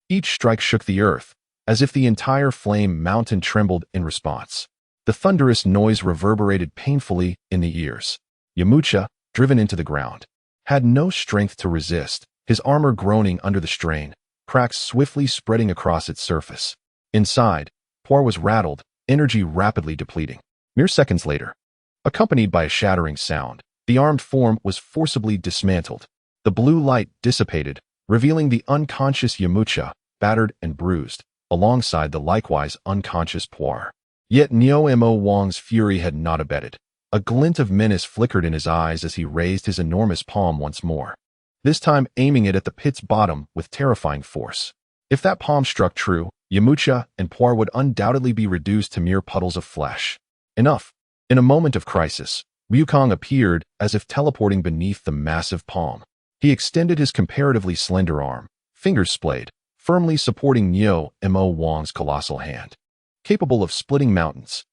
Speaker 1: Each strike shook the earth, as if the entire flame mountain trembled in response. The thunderous noise reverberated painfully in the ears. Yamucha, driven into the ground, had no strength to resist, his armor groaning under the strain, cracks swiftly spreading across its surface. Inside, Poir was rattled, energy rapidly depleting. Mere seconds later, accompanied by a shattering sound, the armed form was forcibly dismantled. The blue light dissipated, revealing the unconscious Yamucha, battered and bruised, alongside the likewise unconscious Poir. Yet Neo Mo Wang's fury had not abated. A glint of menace flickered in his eyes as he raised his enormous palm once more, this time aiming it at the pit's bottom with terrifying force. If that palm struck true, Yamucha and Poir would undoubtedly be reduced to mere puddles of flesh. Enough. In a moment of crisis, Wukong appeared as if teleporting beneath the massive palm. He extended his comparatively slender arm, fingers splayed, firmly supporting Neo Mo Wang's colossal hand, capable of splitting mountains.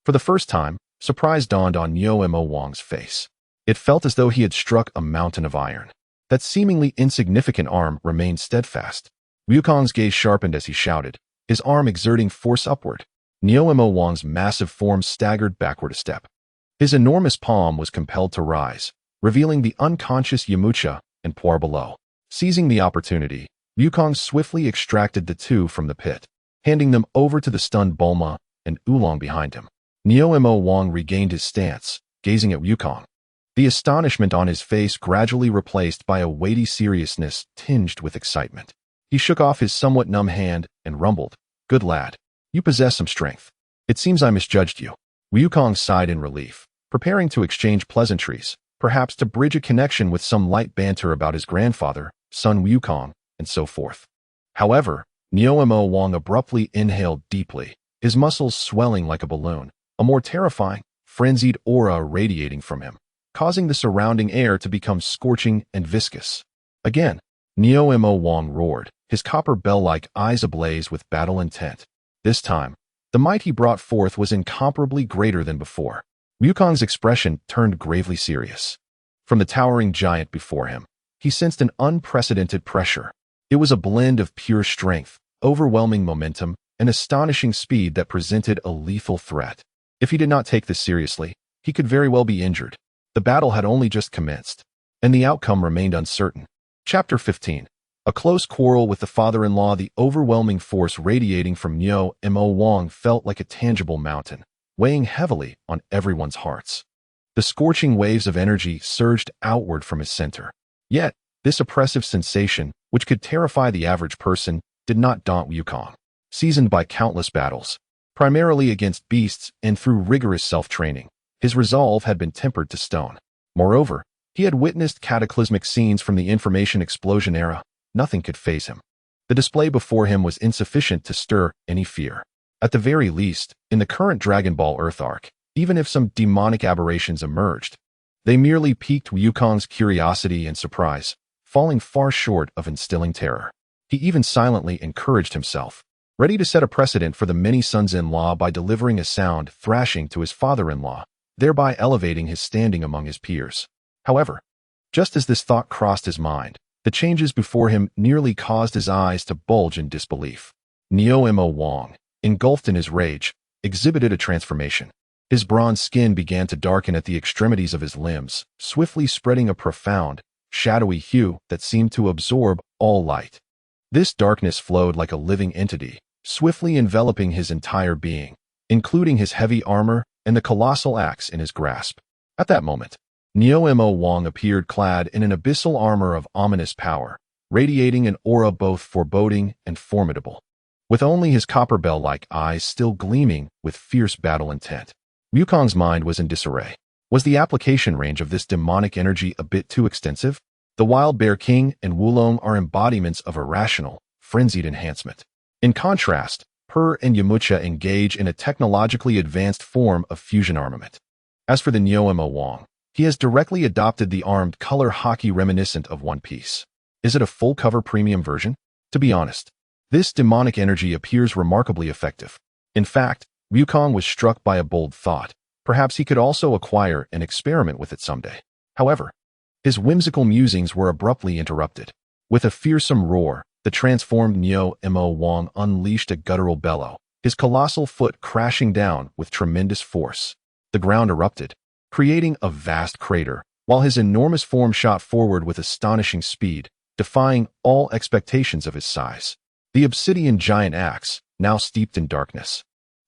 Speaker 1: For the first time, surprise dawned on Neo Mo Wang's face. It felt as though he had struck a mountain of iron. That seemingly insignificant arm remained steadfast. Wukong's gaze sharpened as he shouted, his arm exerting force upward. Neo Mo Wang's massive form staggered backward a step. His enormous palm was compelled to rise, revealing the unconscious Yamucha and Poir below. Seizing the opportunity, Wukong swiftly extracted the two from the pit, handing them over to the stunned Bulma and Oolong behind him. Neo Mo Wang regained his stance, gazing at Wukong. The astonishment on his face gradually replaced by a weighty seriousness tinged with excitement. He shook off his somewhat numb hand and rumbled, "Good lad. You possess some strength. It seems I misjudged you." Wukong sighed in relief, preparing to exchange pleasantries, perhaps to bridge a connection with some light banter about his grandfather, son Wukong, and so forth. However, Neo Wang abruptly inhaled deeply, his muscles swelling like a balloon, a more terrifying, frenzied aura radiating from him, causing the surrounding air to become scorching and viscous. Again, Neo Wang roared, his copper bell-like eyes ablaze with battle intent. This time, the might he brought forth was incomparably greater than before. Wukong's expression turned gravely serious. From the towering giant before him, he sensed an unprecedented pressure. It was a blend of pure strength, overwhelming momentum, and astonishing speed that presented a lethal threat. If he did not take this seriously, he could very well be injured. The battle had only just commenced, and the outcome remained uncertain. Chapter 15. A close quarrel with the father-in-law. The overwhelming force radiating from Neo Wang felt like a tangible mountain, weighing heavily on everyone's hearts. The scorching waves of energy surged outward from his center. Yet, this oppressive sensation, which could terrify the average person, did not daunt Wukong. Seasoned by countless battles, primarily against beasts and through rigorous self-training, his resolve had been tempered to stone. Moreover, he had witnessed cataclysmic scenes from the information explosion era. Nothing could faze him. The display before him was insufficient to stir any fear. At the very least, in the current Dragon Ball Earth arc, even if some demonic aberrations emerged, they merely piqued Wukong's curiosity and surprise, falling far short of instilling terror. He even silently encouraged himself, ready to set a precedent for the many sons-in-law by delivering a sound thrashing to his father-in-law, thereby elevating his standing among his peers. However, just as this thought crossed his mind, the changes before him nearly caused his eyes to bulge in disbelief. Neo Wang, engulfed in his rage, exhibited a transformation. His bronze skin began to darken at the extremities of his limbs, swiftly spreading a profound, shadowy hue that seemed to absorb all light. This darkness flowed like a living entity, swiftly enveloping his entire being, including his heavy armor and the colossal axe in his grasp. At that moment, Neo Wang appeared clad in an abyssal armor of ominous power, radiating an aura both foreboding and formidable. With only his copper bell-like eyes still gleaming with fierce battle intent, Wukong's mind was in disarray. Was the application range of this demonic energy a bit too extensive? The Wild Bear King and Wulong are embodiments of irrational, frenzied enhancement. In contrast, Per and Yamcha engage in a technologically advanced form of fusion armament. As for the Neo Wang, he has directly adopted the armed color hockey reminiscent of One Piece. Is it a full-cover premium version? To be honest, this demonic energy appears remarkably effective. In fact, Wukong was struck by a bold thought. Perhaps he could also acquire and experiment with it someday. However, his whimsical musings were abruptly interrupted. With a fearsome roar, the transformed Neo Wang unleashed a guttural bellow, his colossal foot crashing down with tremendous force. The ground erupted, creating a vast crater, while his enormous form shot forward with astonishing speed, defying all expectations of his size. The obsidian giant axe, now steeped in darkness,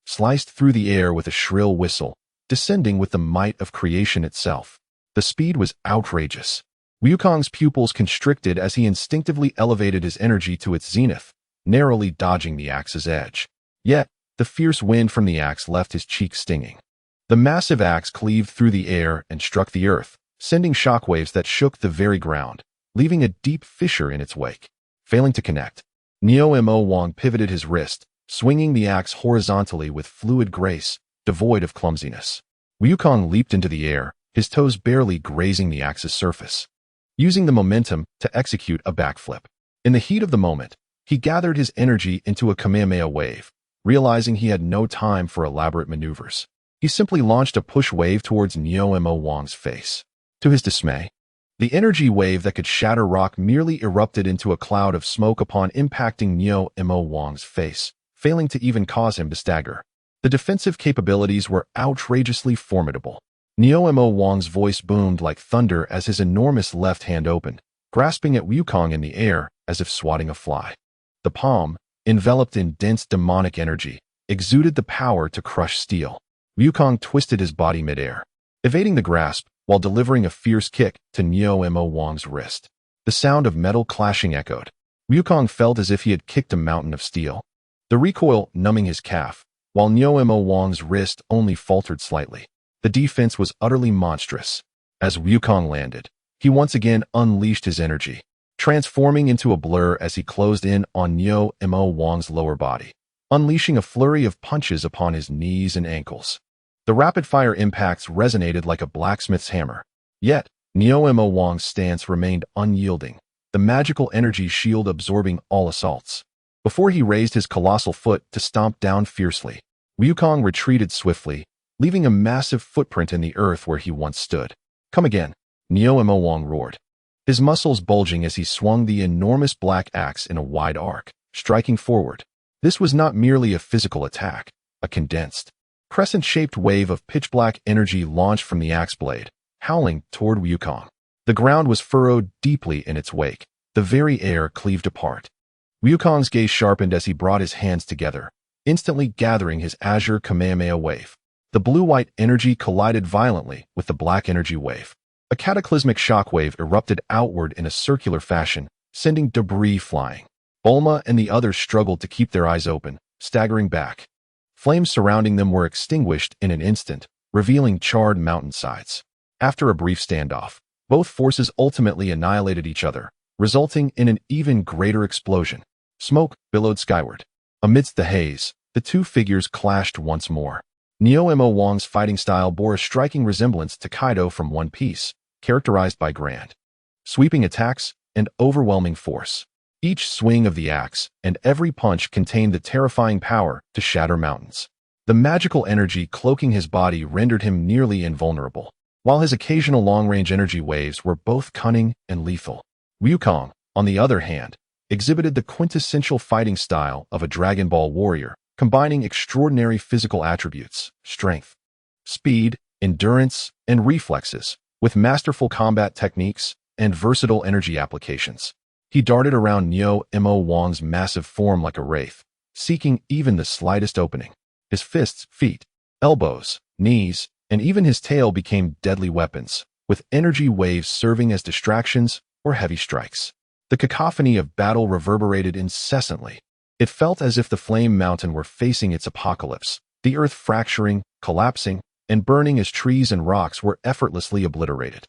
Speaker 1: sliced through the air with a shrill whistle, descending with the might of creation itself. The speed was outrageous. Wukong's pupils constricted as he instinctively elevated his energy to its zenith, narrowly dodging the axe's edge. Yet, the fierce wind from the axe left his cheeks stinging. The massive axe cleaved through the air and struck the earth, sending shockwaves that shook the very ground, leaving a deep fissure in its wake. Failing to connect, Neo Wang pivoted his wrist, swinging the axe horizontally with fluid grace, devoid of clumsiness. Wukong leaped into the air, his toes barely grazing the axe's surface, using the momentum to execute a backflip. In the heat of the moment, he gathered his energy into a Kamehameha wave, realizing he had no time for elaborate maneuvers. He simply launched a push wave towards Neo Wang's face. To his dismay, the energy wave that could shatter rock merely erupted into a cloud of smoke upon impacting Neo Wang's face, failing to even cause him to stagger. The defensive capabilities were outrageously formidable. Neo Wang's voice boomed like thunder as his enormous left hand opened, grasping at Wukong in the air as if swatting a fly. The palm, enveloped in dense demonic energy, exuded the power to crush steel. Wukong twisted his body midair, evading the grasp while delivering a fierce kick to Neo Wang's wrist. The sound of metal clashing echoed. Wukong felt as if he had kicked a mountain of steel. The recoil numbing his calf, while Neo Mo Wang's wrist only faltered slightly. The defense was utterly monstrous. As Wukong landed, he once again unleashed his energy, transforming into a blur as he closed in on Neo Mo Wang's lower body, unleashing a flurry of punches upon his knees and ankles. The rapid-fire impacts resonated like a blacksmith's hammer. Yet, Neo Mo Wang's stance remained unyielding, the magical energy shield absorbing all assaults. Before he raised his colossal foot to stomp down fiercely, Wukong retreated swiftly, leaving a massive footprint in the earth where he once stood. "Come again," Neo Mo Wang roared, his muscles bulging as he swung the enormous black axe in a wide arc, striking forward. This was not merely a physical attack. A condensed, crescent-shaped wave of pitch-black energy launched from the axe blade, howling toward Wukong. The ground was furrowed deeply in its wake, the very air cleaved apart. Wukong's gaze sharpened as he brought his hands together, instantly gathering his azure Kamehameha wave. The blue-white energy collided violently with the black energy wave. A cataclysmic shockwave erupted outward in a circular fashion, sending debris flying. Bulma and the others struggled to keep their eyes open, staggering back. Flames surrounding them were extinguished in an instant, revealing charred mountainsides. After a brief standoff, both forces ultimately annihilated each other, resulting in an even greater explosion. Smoke billowed skyward. Amidst the haze, the two figures clashed once more. Neo Mo Wang's fighting style bore a striking resemblance to Kaido from One Piece, characterized by grand, sweeping attacks and overwhelming force. Each swing of the axe and every punch contained the terrifying power to shatter mountains. The magical energy cloaking his body rendered him nearly invulnerable, while his occasional long-range energy waves were both cunning and lethal. Wukong, on the other hand, exhibited the quintessential fighting style of a Dragon Ball warrior, combining extraordinary physical attributes, strength, speed, endurance, and reflexes, with masterful combat techniques and versatile energy applications. He darted around Neo Mo Wang's massive form like a wraith, seeking even the slightest opening. His fists, feet, elbows, knees, and even his tail became deadly weapons, with energy waves serving as distractions or heavy strikes. The cacophony of battle reverberated incessantly. It felt as if the flame mountain were facing its apocalypse, the earth fracturing, collapsing, and burning as trees and rocks were effortlessly obliterated.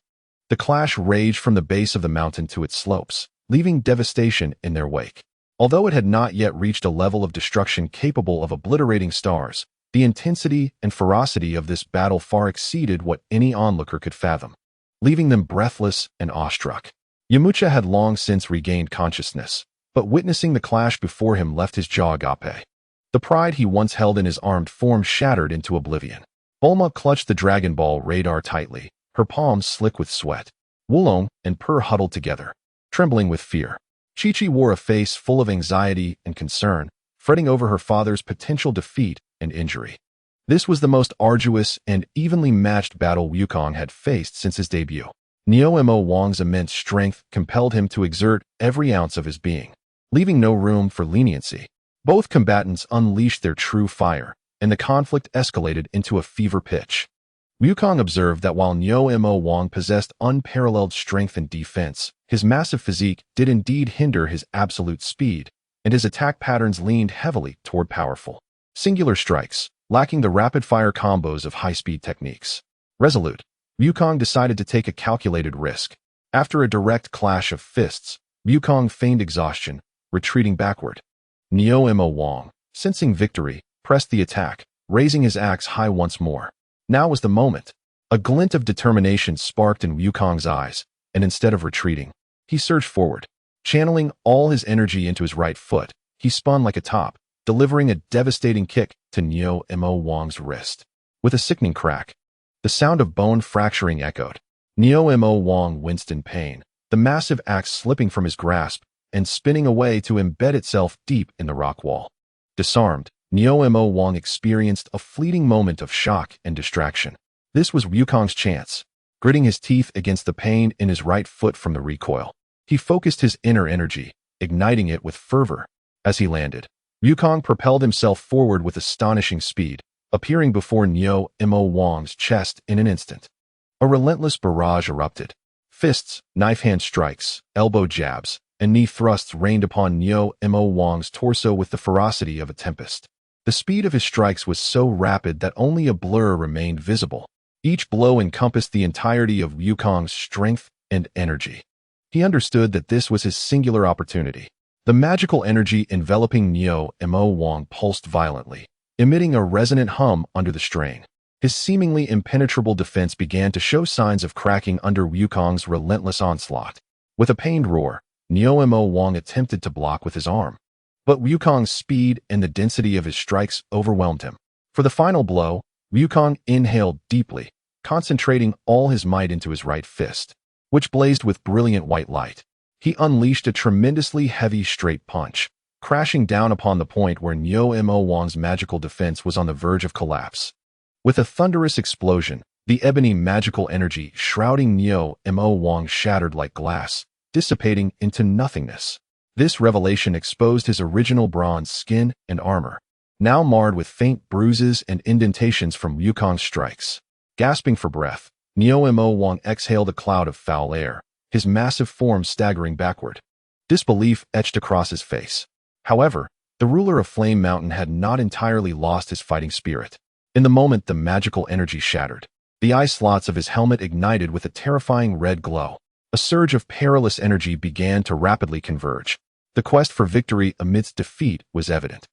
Speaker 1: The clash raged from the base of the mountain to its slopes, leaving devastation in their wake. Although it had not yet reached a level of destruction capable of obliterating stars, the intensity and ferocity of this battle far exceeded what any onlooker could fathom, leaving them breathless and awestruck. Yamcha had long since regained consciousness, but witnessing the clash before him left his jaw agape. The pride he once held in his armed form shattered into oblivion. Bulma clutched the Dragon Ball radar tightly, her palms slick with sweat. Wulong and Per huddled together, trembling with fear. Chi-Chi wore a face full of anxiety and concern, fretting over her father's potential defeat and injury. This was the most arduous and evenly matched battle Wukong had faced since his debut. Neo Mo Wang's immense strength compelled him to exert every ounce of his being, leaving no room for leniency. Both combatants unleashed their true fire, and the conflict escalated into a fever pitch. Wukong observed that while Neo Mo Wang possessed unparalleled strength and defense, his massive physique did indeed hinder his absolute speed, and his attack patterns leaned heavily toward powerful, singular strikes, lacking the rapid-fire combos of high-speed techniques. Resolute, Wukong decided to take a calculated risk. After a direct clash of fists, Wukong feigned exhaustion, retreating backward. Neo Mo Wang, sensing victory, pressed the attack, raising his axe high once more. Now was the moment. A glint of determination sparked in Wukong's eyes, and instead of retreating, he surged forward. Channeling all his energy into his right foot, he spun like a top, delivering a devastating kick to Neo Mo Wang's wrist. With a sickening crack, the sound of bone fracturing echoed. Neo Mo Wang winced in pain, the massive axe slipping from his grasp and spinning away to embed itself deep in the rock wall. Disarmed, Neo Mo Wang experienced a fleeting moment of shock and distraction. This was Wukong's chance. Gritting his teeth against the pain in his right foot from the recoil, he focused his inner energy, igniting it with fervor. As he landed, Wukong propelled himself forward with astonishing speed, appearing before Neo Mo Wang's chest in an instant. A relentless barrage erupted. Fists, knife-hand strikes, elbow jabs, and knee thrusts rained upon Neo Mo Wang's torso with the ferocity of a tempest. The speed of his strikes was so rapid that only a blur remained visible. Each blow encompassed the entirety of Wukong's strength and energy. He understood that this was his singular opportunity. The magical energy enveloping Neo-Mo Wang pulsed violently, emitting a resonant hum under the strain. His seemingly impenetrable defense began to show signs of cracking under Wukong's relentless onslaught. With a pained roar, Neo-Mo Wang attempted to block with his arm. But Wukong's speed and the density of his strikes overwhelmed him. For the final blow, Wukong inhaled deeply, concentrating all his might into his right fist, which blazed with brilliant white light. He unleashed a tremendously heavy straight punch, crashing down upon the point where Neo-Mo Wang's magical defense was on the verge of collapse. With a thunderous explosion, the ebony magical energy shrouding Neo-Mo Wang shattered like glass, dissipating into nothingness. This revelation exposed his original bronze skin and armor, now marred with faint bruises and indentations from Wukong's strikes. Gasping for breath, Neo-Mo Wang exhaled a cloud of foul air, his massive form staggering backward. Disbelief etched across his face. However, the ruler of Flame Mountain had not entirely lost his fighting spirit. In the moment the magical energy shattered, the eye slots of his helmet ignited with a terrifying red glow. A surge of perilous energy began to rapidly converge. The quest for victory amidst defeat was evident.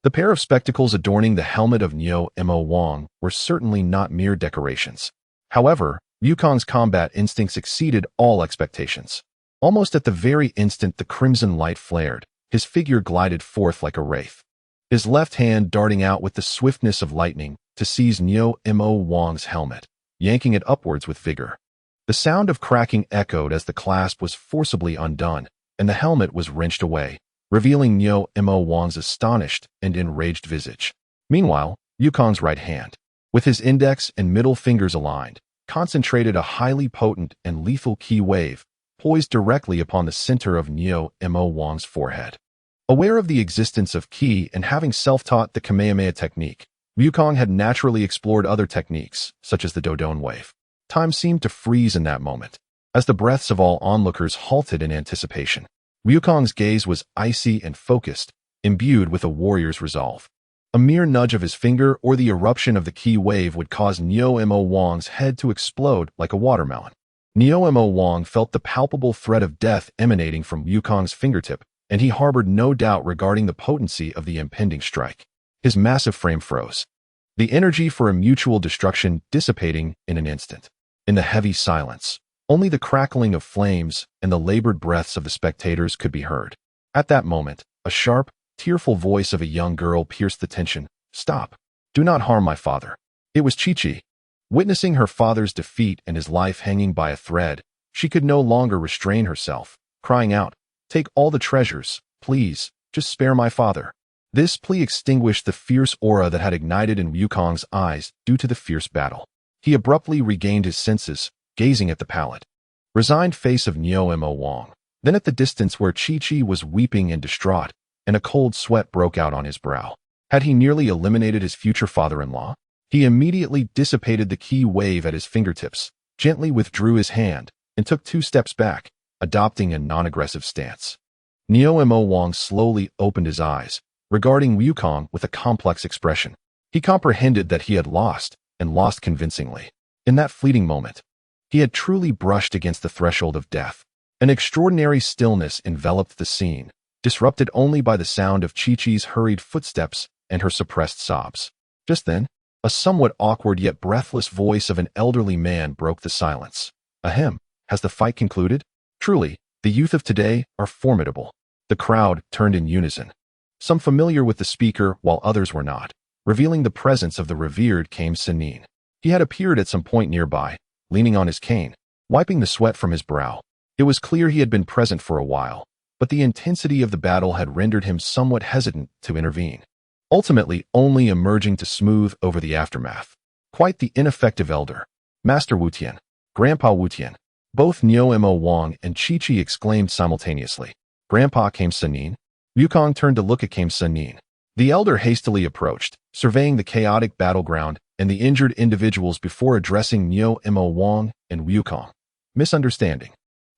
Speaker 1: The pair of spectacles adorning the helmet of Neo-Mo Wang were certainly not mere decorations. However, Wukong's combat instincts exceeded all expectations. Almost at the very instant the crimson light flared, his figure glided forth like a wraith, his left hand darting out with the swiftness of lightning to seize Neo-Mo Wang's helmet, yanking it upwards with vigor. The sound of cracking echoed as the clasp was forcibly undone, and the helmet was wrenched away, revealing Neo-Mo Wang's astonished and enraged visage. Meanwhile, Wukong's right hand, with his index and middle fingers aligned, concentrated a highly potent and lethal ki wave, poised directly upon the center of Neo-Mo Wang's forehead. Aware of the existence of ki and having self-taught the Kamehameha technique, Wukong had naturally explored other techniques, such as the Dodon wave. Time seemed to freeze in that moment, as the breaths of all onlookers halted in anticipation. Wukong's gaze was icy and focused, imbued with a warrior's resolve. A mere nudge of his finger or the eruption of the ki wave would cause Neo-Mo Wang's head to explode like a watermelon. Neo-Mo Wang felt the palpable threat of death emanating from Wukong's fingertip, and he harbored no doubt regarding the potency of the impending strike. His massive frame froze, the energy for a mutual destruction dissipating in an instant. In the heavy silence, only the crackling of flames and the labored breaths of the spectators could be heard. At that moment, a sharp, tearful voice of a young girl pierced the tension. "Stop. Do not harm my father." It was Chi-Chi. Witnessing her father's defeat and his life hanging by a thread, she could no longer restrain herself, crying out, "Take all the treasures, please, just spare my father." This plea extinguished the fierce aura that had ignited in Wukong's eyes due to the fierce battle. He abruptly regained his senses, gazing at the pallid, resigned face of Neo-Mo Wang, then at the distance where Chi-Chi was weeping and distraught, and a cold sweat broke out on his brow. Had he nearly eliminated his future father-in-law? He immediately dissipated the ki wave at his fingertips, gently withdrew his hand, and took 2 steps back, adopting a non-aggressive stance. Neo-Mo Wang slowly opened his eyes, regarding Wukong with a complex expression. He comprehended that he had lost, and lost convincingly. In that fleeting moment, he had truly brushed against the threshold of death. An extraordinary stillness enveloped the scene, disrupted only by the sound of Chi-Chi's hurried footsteps and her suppressed sobs. Just then, a somewhat awkward yet breathless voice of an elderly man broke the silence. "Ahem, has the fight concluded? Truly, the youth of today are formidable." The crowd turned in unison, some familiar with the speaker while others were not, revealing the presence of the revered Kame Sennin. He had appeared at some point nearby, leaning on his cane, wiping the sweat from his brow. It was clear he had been present for a while, but the intensity of the battle had rendered him somewhat hesitant to intervene, ultimately only emerging to smooth over the aftermath. Quite the ineffective elder. "Master Wutian, Grandpa Wutian." Both Neo-Mo Wang and Chi-Chi exclaimed simultaneously. "Grandpa Kame Sennin?" Wukong turned to look at Kame Sennin. The elder hastily approached, surveying the chaotic battleground and the injured individuals before addressing Neo-Mo Wang and Wukong. "Misunderstanding.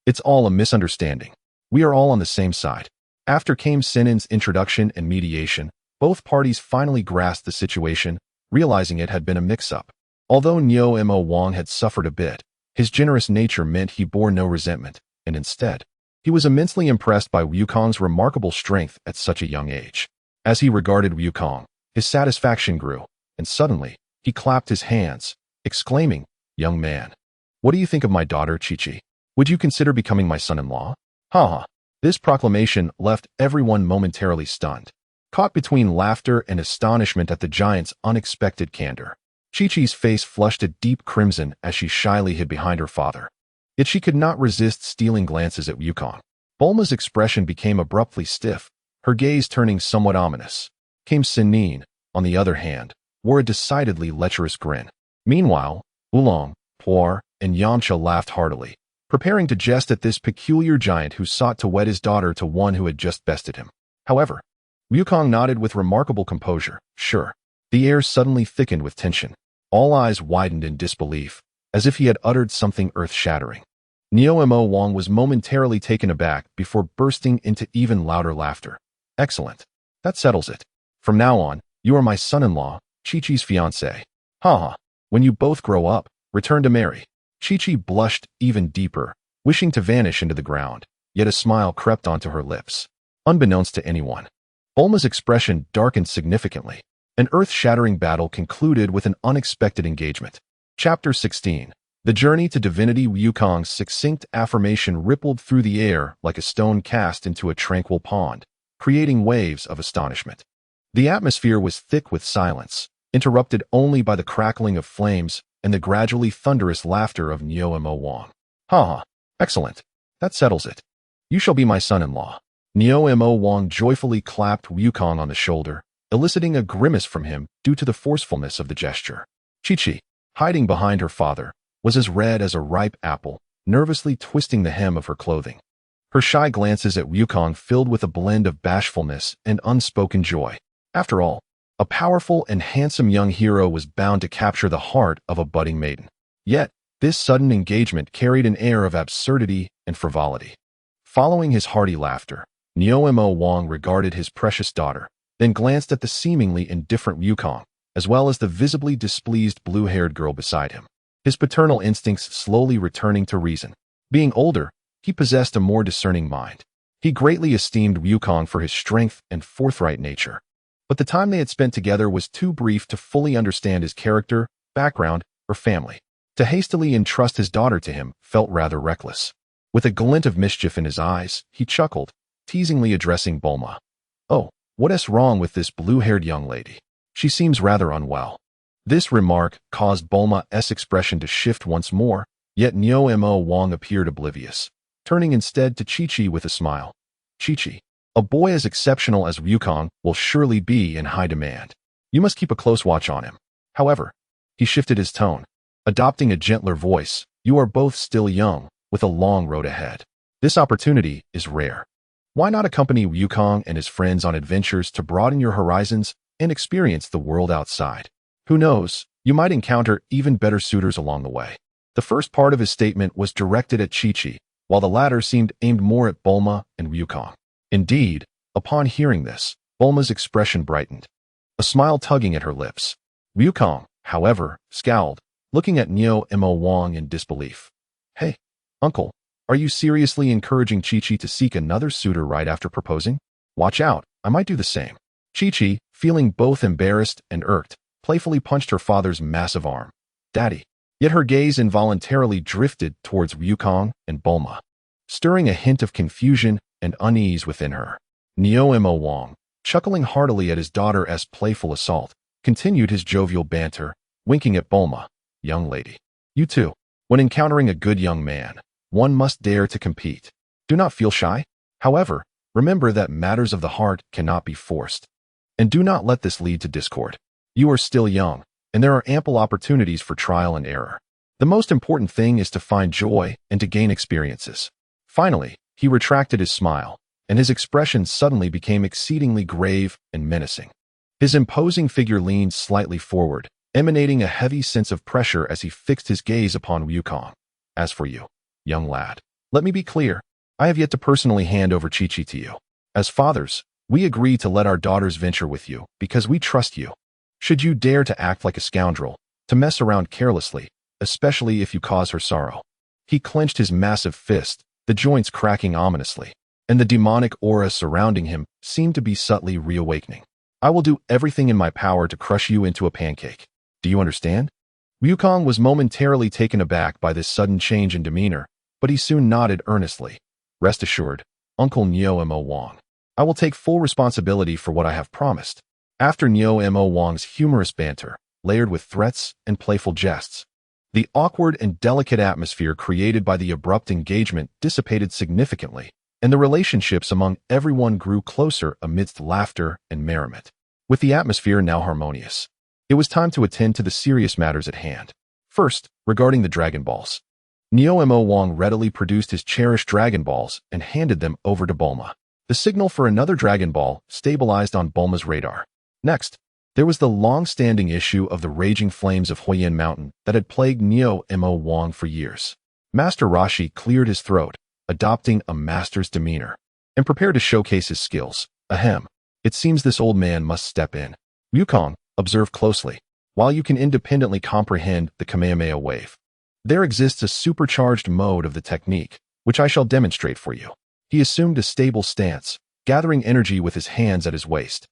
Speaker 1: It's all a misunderstanding. We are all on the same side." After Kame Sennin's introduction and mediation, Both parties finally grasped the situation, realizing it had been a mix-up. Although Neo-Mo Wang had suffered a bit, his generous nature meant he bore no resentment, and instead, he was immensely impressed by Wukong's remarkable strength at such a young age. As he regarded Wukong, his satisfaction grew, and suddenly, he clapped his hands, exclaiming, "Young man, what do you think of my daughter, Chi-Chi? Would you consider becoming my son-in-law?" Ha! This proclamation left everyone momentarily stunned, caught between laughter and astonishment at the giant's unexpected candor. Chi-Chi's face flushed a deep crimson as she shyly hid behind her father. Yet she could not resist stealing glances at Wukong. Bulma's expression became abruptly stiff, her gaze turning somewhat ominous. Came Sinin, on the other hand, wore a decidedly lecherous grin. Meanwhile, Oolong, Puar, and Yamcha laughed heartily, preparing to jest at this peculiar giant who sought to wed his daughter to one who had just bested him. However, Wukong nodded with remarkable composure. Sure. The air suddenly thickened with tension. All eyes widened in disbelief, as if he had uttered something earth-shattering. Neo-Mo Wang was momentarily taken aback before bursting into even louder laughter. Excellent. That settles it. From now on, you are my son-in-law, Chi-Chi's fiancé. Ha! When you both grow up, return to marry. Chi-Chi blushed even deeper, wishing to vanish into the ground, yet a smile crept onto her lips. Unbeknownst to anyone, Bulma's expression darkened significantly. An earth-shattering battle concluded with an unexpected engagement. Chapter 16. The journey to divinity. Wukong's succinct affirmation rippled through the air like a stone cast into a tranquil pond, creating waves of astonishment. The atmosphere was thick with silence, interrupted only by the crackling of flames and the gradually thunderous laughter of Neo-Mo Wang. Ha! Excellent. That settles it. You shall be my son-in-law. Neo-Mo Wang joyfully clapped Wukong on the shoulder, eliciting a grimace from him due to the forcefulness of the gesture. Chi-Chi, hiding behind her father, was as red as a ripe apple, nervously twisting the hem of her clothing. Her shy glances at Wukong filled with a blend of bashfulness and unspoken joy. After all, a powerful and handsome young hero was bound to capture the heart of a budding maiden. Yet, this sudden engagement carried an air of absurdity and frivolity. Following his hearty laughter, Neo-Mo Wang regarded his precious daughter, then glanced at the seemingly indifferent Wukong, as well as the visibly displeased blue-haired girl beside him, his paternal instincts slowly returning to reason. Being older, he possessed a more discerning mind. He greatly esteemed Wukong for his strength and forthright nature. But the time they had spent together was too brief to fully understand his character, background, or family. To hastily entrust his daughter to him felt rather reckless. With a glint of mischief in his eyes, he chuckled, teasingly addressing Bulma. "Oh, what is wrong with this blue-haired young lady? She seems rather unwell." This remark caused Bulma's expression to shift once more, yet Neo-Mo Wang appeared oblivious, turning instead to Chi-Chi with a smile. "Chi-Chi, a boy as exceptional as Wukong will surely be in high demand. You must keep a close watch on him." However, he shifted his tone, adopting a gentler voice. "You are both still young, with a long road ahead. This opportunity is rare. Why not accompany Wukong and his friends on adventures to broaden your horizons and experience the world outside? Who knows, you might encounter even better suitors along the way." The first part of his statement was directed at Chi-Chi, while the latter seemed aimed more at Bulma and Wukong. Indeed, upon hearing this, Bulma's expression brightened, a smile tugging at her lips. Wukong, however, scowled, looking at Neo-Mo Wang in disbelief. "Hey, uncle, are you seriously encouraging Chi-Chi to seek another suitor right after proposing? Watch out, I might do the same." Chi-Chi, feeling both embarrassed and irked, playfully punched her father's massive arm. "Daddy." Yet her gaze involuntarily drifted towards Wukong and Bulma, stirring a hint of confusion and unease within her. Neo-Mo Wang, chuckling heartily at his daughter's playful assault, continued his jovial banter, winking at Bulma. "Young lady, you too. When encountering a good young man, one must dare to compete. Do not feel shy. However, remember that matters of the heart cannot be forced. And do not let this lead to discord. You are still young, and there are ample opportunities for trial and error. The most important thing is to find joy and to gain experiences." Finally, he retracted his smile, and his expression suddenly became exceedingly grave and menacing. His imposing figure leaned slightly forward, emanating a heavy sense of pressure as he fixed his gaze upon Wukong. "As for you, young lad, let me be clear. I have yet to personally hand over Chi-Chi to you. As fathers, We agree to let our daughters venture with you because we trust you. Should you dare to act like a scoundrel, to mess around carelessly, especially if you cause her sorrow." He clenched his massive fist, the joints cracking ominously, and the demonic aura surrounding him seemed to be subtly reawakening. "I will do everything in my power to crush you into a pancake. Do you understand?" Wukong was momentarily taken aback by this sudden change in demeanor, but he soon nodded earnestly. "Rest assured, Uncle Nyo Mo Wang. I will take full responsibility for what I have promised." After Nyo Mo Wang's humorous banter, layered with threats and playful jests, the awkward and delicate atmosphere created by the abrupt engagement dissipated significantly, and the relationships among everyone grew closer amidst laughter and merriment. With the atmosphere now harmonious, it was time to attend to the serious matters at hand. First, regarding the Dragon Balls. Nyo Mo Wang readily produced his cherished Dragon Balls and handed them over to Bulma. The signal for another Dragon Ball stabilized on Bulma's radar. Next, there was the long-standing issue of the raging flames of Huayan Mountain that had plagued Nyo Mo Wang for years. Master Roshi cleared his throat, adopting a master's demeanor, and prepared to showcase his skills. Ahem. It seems this old man must step in. Wukong, observe closely. While you can independently comprehend the Kamehameha wave, there exists a supercharged mode of the technique, which I shall demonstrate for you. He assumed a stable stance, gathering energy with his hands at his waist.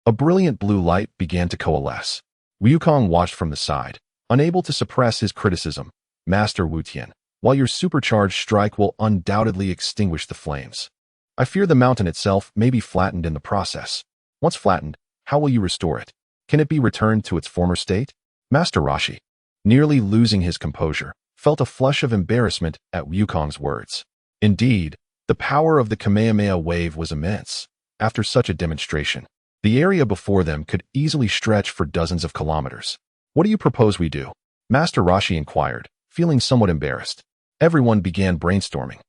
Speaker 1: A brilliant blue light began to coalesce. Wukong watched from the side, unable to suppress his criticism. "Master Wu Tian, while your supercharged strike will undoubtedly extinguish the flames, I fear the mountain itself may be flattened in the process. Once flattened, how will you restore it? Can it be returned to its former state?" Master Roshi, nearly losing his composure, felt a flush of embarrassment at Wukong's words. Indeed, the power of the Kamehameha wave was immense. After such a demonstration, the area before them could easily stretch for dozens of kilometers. "What do you propose we do?" Master Roshi inquired, feeling somewhat embarrassed. Everyone began brainstorming.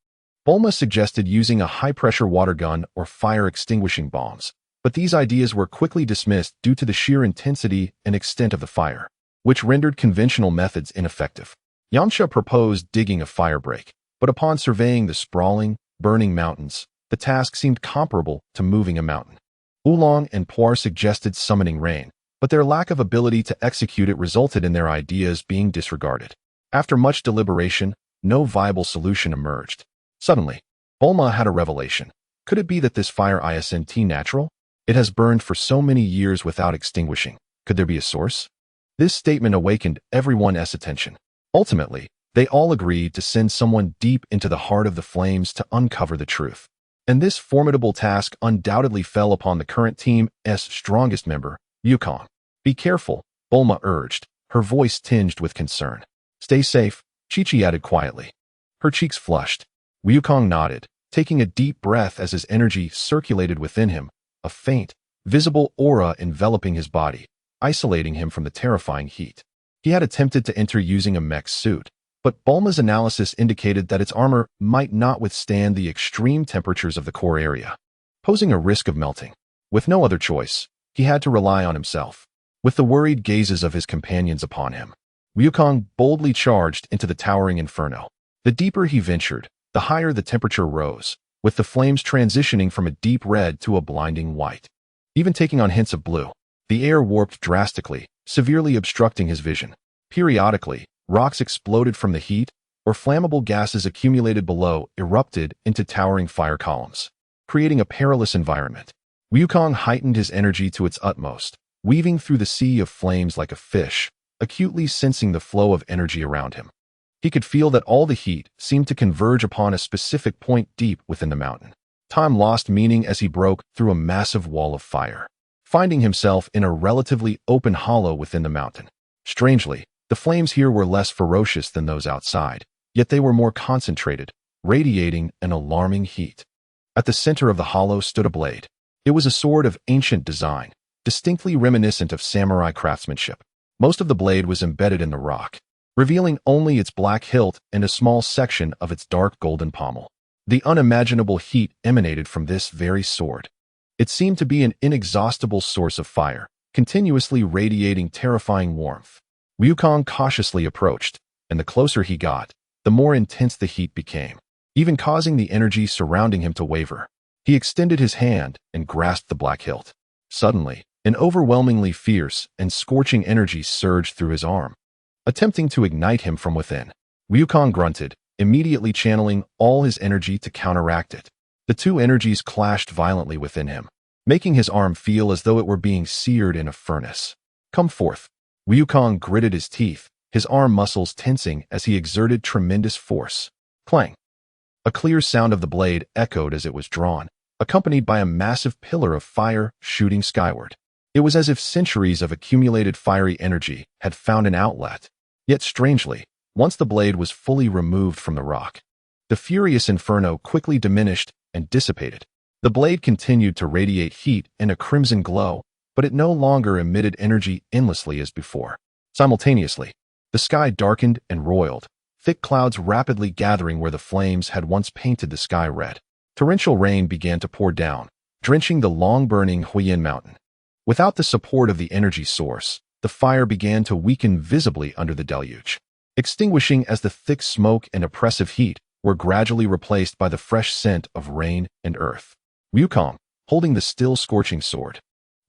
Speaker 1: Bulma suggested using a high-pressure water gun or fire-extinguishing bombs, but these ideas were quickly dismissed due to the sheer intensity and extent of the fire, which rendered conventional methods ineffective. Yamcha proposed digging a firebreak, but upon surveying the sprawling, burning mountains, the task seemed comparable to moving a mountain. Oolong and Puar suggested summoning rain, but their lack of ability to execute it resulted in their ideas being disregarded. After much deliberation, no viable solution emerged. Suddenly, Bulma had a revelation. Could it be that this fire isn't natural? It has burned for so many years without extinguishing. Could there be a source? This statement awakened everyone's attention. Ultimately, they all agreed to send someone deep into the heart of the flames to uncover the truth. And this formidable task undoubtedly fell upon the current team's strongest member, Wukong. "Be careful," Bulma urged, her voice tinged with concern. "Stay safe," Chi-Chi added quietly. Her cheeks flushed. Wukong nodded, taking a deep breath as his energy circulated within him, a faint, visible aura enveloping his body, isolating him from the terrifying heat. He had attempted to enter using a mech suit, but Bulma's analysis indicated that its armor might not withstand the extreme temperatures of the core area, posing a risk of melting. With no other choice, he had to rely on himself. With the worried gazes of his companions upon him, Wukong boldly charged into the towering inferno. The deeper he ventured, the higher the temperature rose, with the flames transitioning from a deep red to a blinding white. Even taking on hints of blue, the air warped drastically, severely obstructing his vision. Periodically, rocks exploded from the heat, or flammable gases accumulated below erupted into towering fire columns, creating a perilous environment. Wukong heightened his energy to its utmost, weaving through the sea of flames like a fish, acutely sensing the flow of energy around him. He could feel that all the heat seemed to converge upon a specific point deep within the mountain. Time lost meaning as he broke through a massive wall of fire, finding himself in a relatively open hollow within the mountain. Strangely, the flames here were less ferocious than those outside, yet they were more concentrated, radiating an alarming heat. At the center of the hollow stood a blade. It was a sword of ancient design, distinctly reminiscent of samurai craftsmanship. Most of the blade was embedded in the rock, revealing only its black hilt and a small section of its dark golden pommel. The unimaginable heat emanated from this very sword. It seemed to be an inexhaustible source of fire, continuously radiating terrifying warmth. Wukong cautiously approached, and the closer he got, the more intense the heat became, even causing the energy surrounding him to waver. He extended his hand and grasped the black hilt. Suddenly, an overwhelmingly fierce and scorching energy surged through his arm, attempting to ignite him from within. Wukong grunted, immediately channeling all his energy to counteract it. The two energies clashed violently within him, making his arm feel as though it were being seared in a furnace. "Come forth." Wukong gritted his teeth, his arm muscles tensing as he exerted tremendous force. Clang! A clear sound of the blade echoed as it was drawn, accompanied by a massive pillar of fire shooting skyward. It was as if centuries of accumulated fiery energy had found an outlet. Yet strangely, once the blade was fully removed from the rock, the furious inferno quickly diminished and dissipated. The blade continued to radiate heat and a crimson glow, but it no longer emitted energy endlessly as before. Simultaneously, the sky darkened and roiled, thick clouds rapidly gathering where the flames had once painted the sky red. Torrential rain began to pour down, drenching the long-burning Huiyin Mountain. Without the support of the energy source, the fire began to weaken visibly under the deluge, extinguishing as the thick smoke and oppressive heat were gradually replaced by the fresh scent of rain and earth. Wukong, holding the still scorching sword,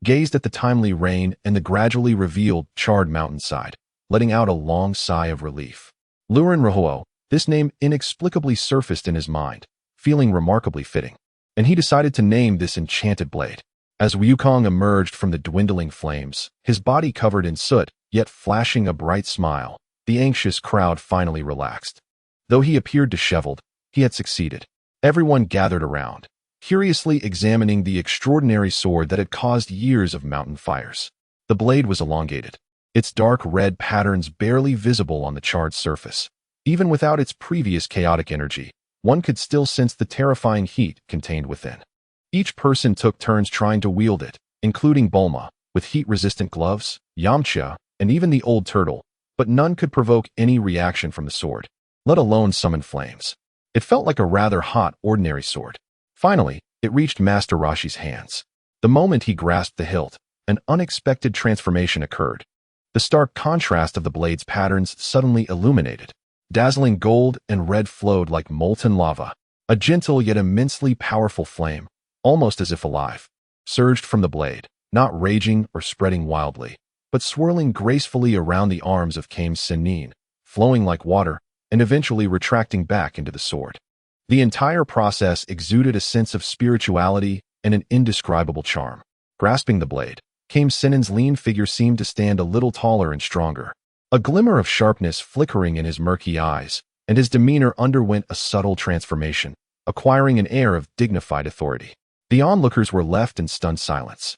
Speaker 1: gazed at the timely rain and the gradually revealed charred mountainside, letting out a long sigh of relief. Luren Rahuo, this name inexplicably surfaced in his mind, feeling remarkably fitting, and he decided to name this enchanted blade. As Wukong emerged from the dwindling flames, his body covered in soot, yet flashing a bright smile, the anxious crowd finally relaxed. Though he appeared disheveled, he had succeeded. Everyone gathered around, curiously examining the extraordinary sword that had caused years of mountain fires. The blade was elongated, its dark red patterns barely visible on the charred surface. Even without its previous chaotic energy, one could still sense the terrifying heat contained within. Each person took turns trying to wield it, including Bulma, with heat-resistant gloves, Yamcha, and even the old turtle, but none could provoke any reaction from the sword, let alone summon flames. It felt like a rather hot, ordinary sword. Finally, it reached Master Roshi's hands. The moment he grasped the hilt, an unexpected transformation occurred. The stark contrast of the blade's patterns suddenly illuminated. Dazzling gold and red flowed like molten lava. A gentle yet immensely powerful flame, almost as if alive, surged from the blade, not raging or spreading wildly, but swirling gracefully around the arms of Kame Sennin, flowing like water, and eventually retracting back into the sword. The entire process exuded a sense of spirituality and an indescribable charm. Grasping the blade, Kame Sennin's lean figure seemed to stand a little taller and stronger, a glimmer of sharpness flickering in his murky eyes, and his demeanor underwent a subtle transformation, acquiring an air of dignified authority. The onlookers were left in stunned silence.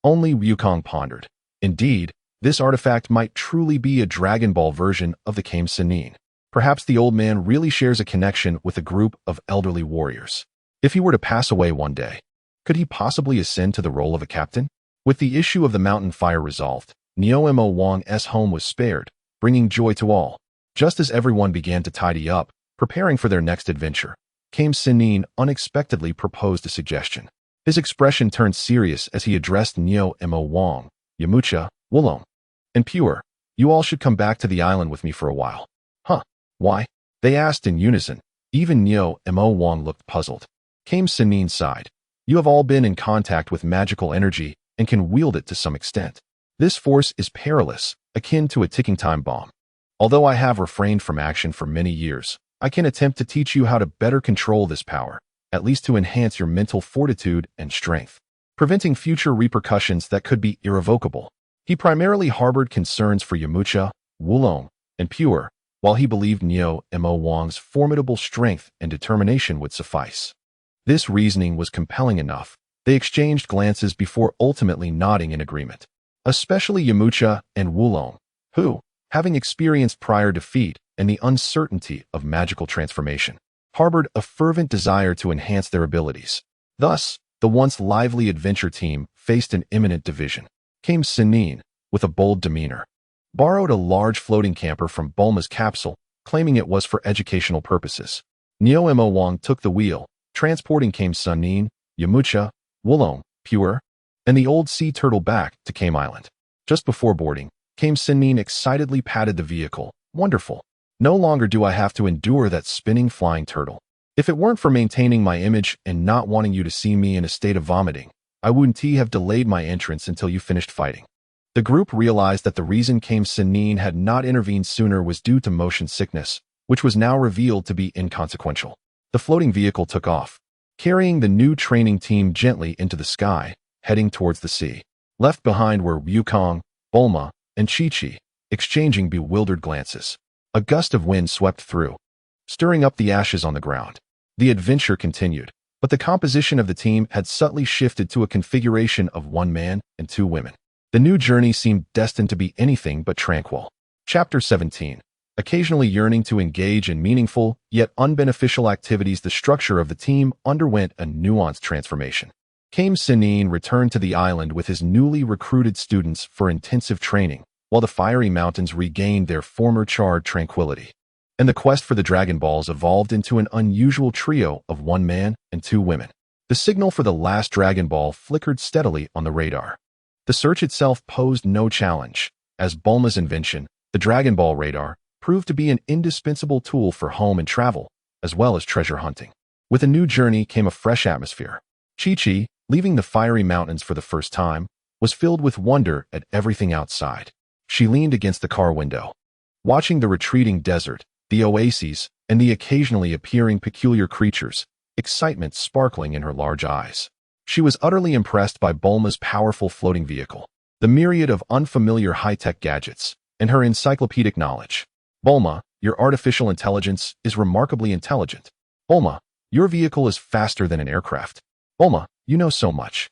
Speaker 1: Only Wukong pondered. Indeed, this artifact might truly be a Dragon Ball version of the Kame Sennin. Perhaps the old man really shares a connection with a group of elderly warriors. If he were to pass away one day, could he possibly ascend to the role of a captain? With the issue of the mountain fire resolved, Neo-Mo Wang's home was spared, bringing joy to all. Just as everyone began to tidy up, preparing for their next adventure, Kame Sennin unexpectedly proposed a suggestion. His expression turned serious as he addressed Neo-Mo Wang, Yamcha, Wulong, and Pure. "You all should come back to the island with me for a while." "Huh? Why?" they asked in unison. Even Neo-Mo Wang looked puzzled. Kame Sennin sighed. "You have all been in contact with magical energy and can wield it to some extent. This force is perilous, akin to a ticking time bomb. Although I have refrained from action for many years, I can attempt to teach you how to better control this power, at least to enhance your mental fortitude and strength, preventing future repercussions that could be irrevocable." He primarily harbored concerns for Yamcha, Wulong, and Pure, while he believed Neo-Mo Wang's formidable strength and determination would suffice. This reasoning was compelling enough. They exchanged glances before ultimately nodding in agreement. Especially Yamcha and Wulong, who, having experienced prior defeat and the uncertainty of magical transformation, harbored a fervent desire to enhance their abilities. Thus, the once lively adventure team faced an imminent division. Kame Sennin, with a bold demeanor, borrowed a large floating camper from Bulma's capsule, claiming it was for educational purposes. Neo-Mo Wang took the wheel, transporting Kame Sennin, Yamcha, Wulong, Pure, and the old sea turtle back to Kame Island. Just before boarding, Kame Sennin excitedly patted the vehicle. "Wonderful. No longer do I have to endure that spinning flying turtle. If it weren't for maintaining my image and not wanting you to see me in a state of vomiting, I wouldn't have delayed my entrance until you finished fighting. The group realized that the reason Kame Sinin had not intervened sooner was due to motion sickness, which was now revealed to be inconsequential. The floating vehicle took off, carrying the new training team gently into the sky, heading towards the sea. Left behind were Wukong, Bulma, and Chi-Chi, exchanging bewildered glances. A gust of wind swept through, stirring up the ashes on the ground. The adventure continued, but the composition of the team had subtly shifted to a configuration of one man and two women. The new journey seemed destined to be anything but tranquil. Chapter 17. Occasionally yearning to engage in meaningful, yet unbeneficial activities, the structure of the team underwent a nuanced transformation. Kame Sinin returned to the island with his newly recruited students for intensive training, while the fiery mountains regained their former charred tranquility. And the quest for the Dragon Balls evolved into an unusual trio of one man and two women. The signal for the last Dragon Ball flickered steadily on the radar. The search itself posed no challenge, as Bulma's invention, the Dragon Ball radar, proved to be an indispensable tool for home and travel, as well as treasure hunting. With a new journey came a fresh atmosphere. Chi-Chi, leaving the fiery mountains for the first time, was filled with wonder at everything outside. She leaned against the car window, watching the retreating desert, the oases, and the occasionally appearing peculiar creatures, excitement sparkling in her large eyes. She was utterly impressed by Bulma's powerful floating vehicle, the myriad of unfamiliar high-tech gadgets, and her encyclopedic knowledge. Bulma, your artificial intelligence is remarkably intelligent. Bulma, your vehicle is faster than an aircraft. Bulma, you know so much.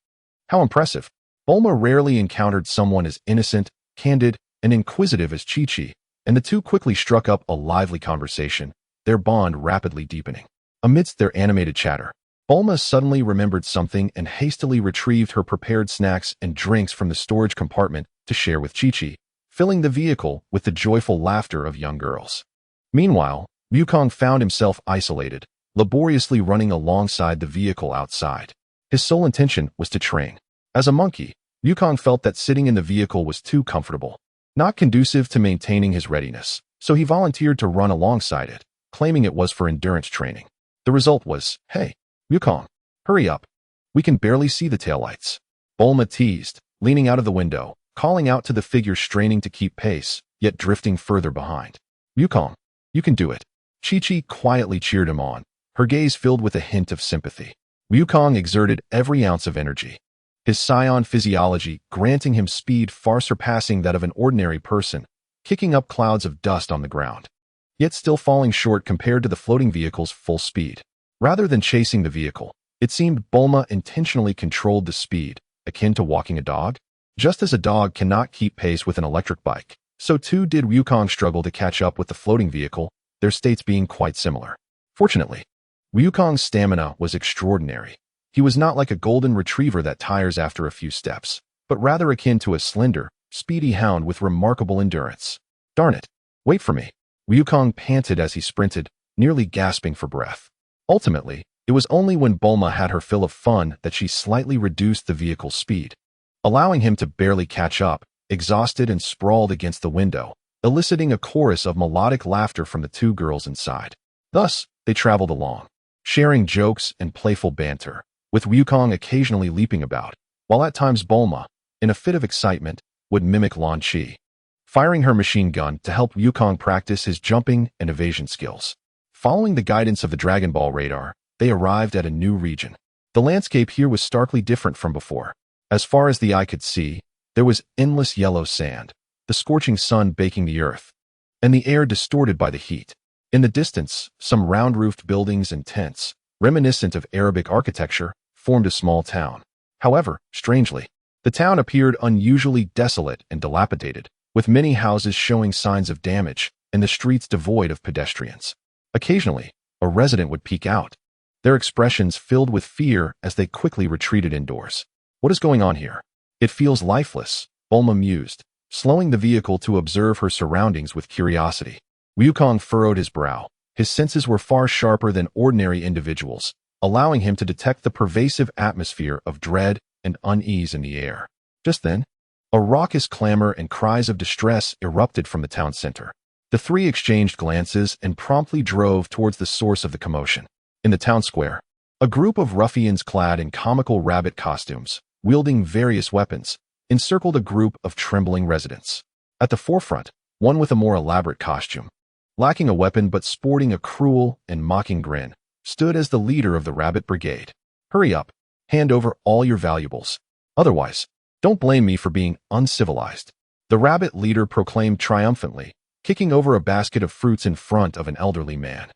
Speaker 1: How impressive. Bulma rarely encountered someone as innocent, candid, and inquisitive as Chi-Chi, and the two quickly struck up a lively conversation, their bond rapidly deepening. Amidst their animated chatter, Bulma suddenly remembered something and hastily retrieved her prepared snacks and drinks from the storage compartment to share with Chi-Chi, filling the vehicle with the joyful laughter of young girls. Meanwhile, Wukong found himself isolated, laboriously running alongside the vehicle outside. His sole intention was to train. As a monkey, Wukong felt that sitting in the vehicle was too comfortable, not conducive to maintaining his readiness, so he volunteered to run alongside it, claiming it was for endurance training. The result was, "Hey, Wukong, hurry up. We can barely see the taillights." Bulma teased, leaning out of the window, calling out to the figure straining to keep pace, yet drifting further behind. "Wukong, you can do it." Chi-Chi quietly cheered him on, her gaze filled with a hint of sympathy. Wukong exerted every ounce of energy, his scion physiology granting him speed far surpassing that of an ordinary person, kicking up clouds of dust on the ground, yet still falling short compared to the floating vehicle's full speed. Rather than chasing the vehicle, it seemed Bulma intentionally controlled the speed, akin to walking a dog. Just as a dog cannot keep pace with an electric bike, so too did Wukong struggle to catch up with the floating vehicle, their states being quite similar. Fortunately, Wukong's stamina was extraordinary. He was not like a golden retriever that tires after a few steps, but rather akin to a slender, speedy hound with remarkable endurance. "Darn it, wait for me." Wukong panted as he sprinted, nearly gasping for breath. Ultimately, it was only when Bulma had her fill of fun that she slightly reduced the vehicle's speed, allowing him to barely catch up, exhausted and sprawled against the window, eliciting a chorus of melodic laughter from the two girls inside. Thus, they traveled along, sharing jokes and playful banter, with Wukong occasionally leaping about, while at times Bulma, in a fit of excitement, would mimic Lan Chi, firing her machine gun to help Wukong practice his jumping and evasion skills. Following the guidance of the Dragon Ball radar, they arrived at a new region. The landscape here was starkly different from before. As far as the eye could see, there was endless yellow sand, the scorching sun baking the earth, and the air distorted by the heat. In the distance, some round-roofed buildings and tents, reminiscent of Arabic architecture, formed a small town. However, strangely, the town appeared unusually desolate and dilapidated, with many houses showing signs of damage and the streets devoid of pedestrians. Occasionally, a resident would peek out, their expressions filled with fear as they quickly retreated indoors. "What is going on here? It feels lifeless," Bulma mused, slowing the vehicle to observe her surroundings with curiosity. Wukong furrowed his brow. His senses were far sharper than ordinary individuals, allowing him to detect the pervasive atmosphere of dread and unease in the air. Just then, a raucous clamor and cries of distress erupted from the town center. The three exchanged glances and promptly drove towards the source of the commotion. In the town square, a group of ruffians clad in comical rabbit costumes, wielding various weapons, encircled a group of trembling residents. At the forefront, one with a more elaborate costume, lacking a weapon but sporting a cruel and mocking grin, stood as the leader of the rabbit brigade. Hurry up, hand over all your valuables. Otherwise, don't blame me for being uncivilized. The rabbit leader proclaimed triumphantly, kicking over a basket of fruits in front of an elderly man,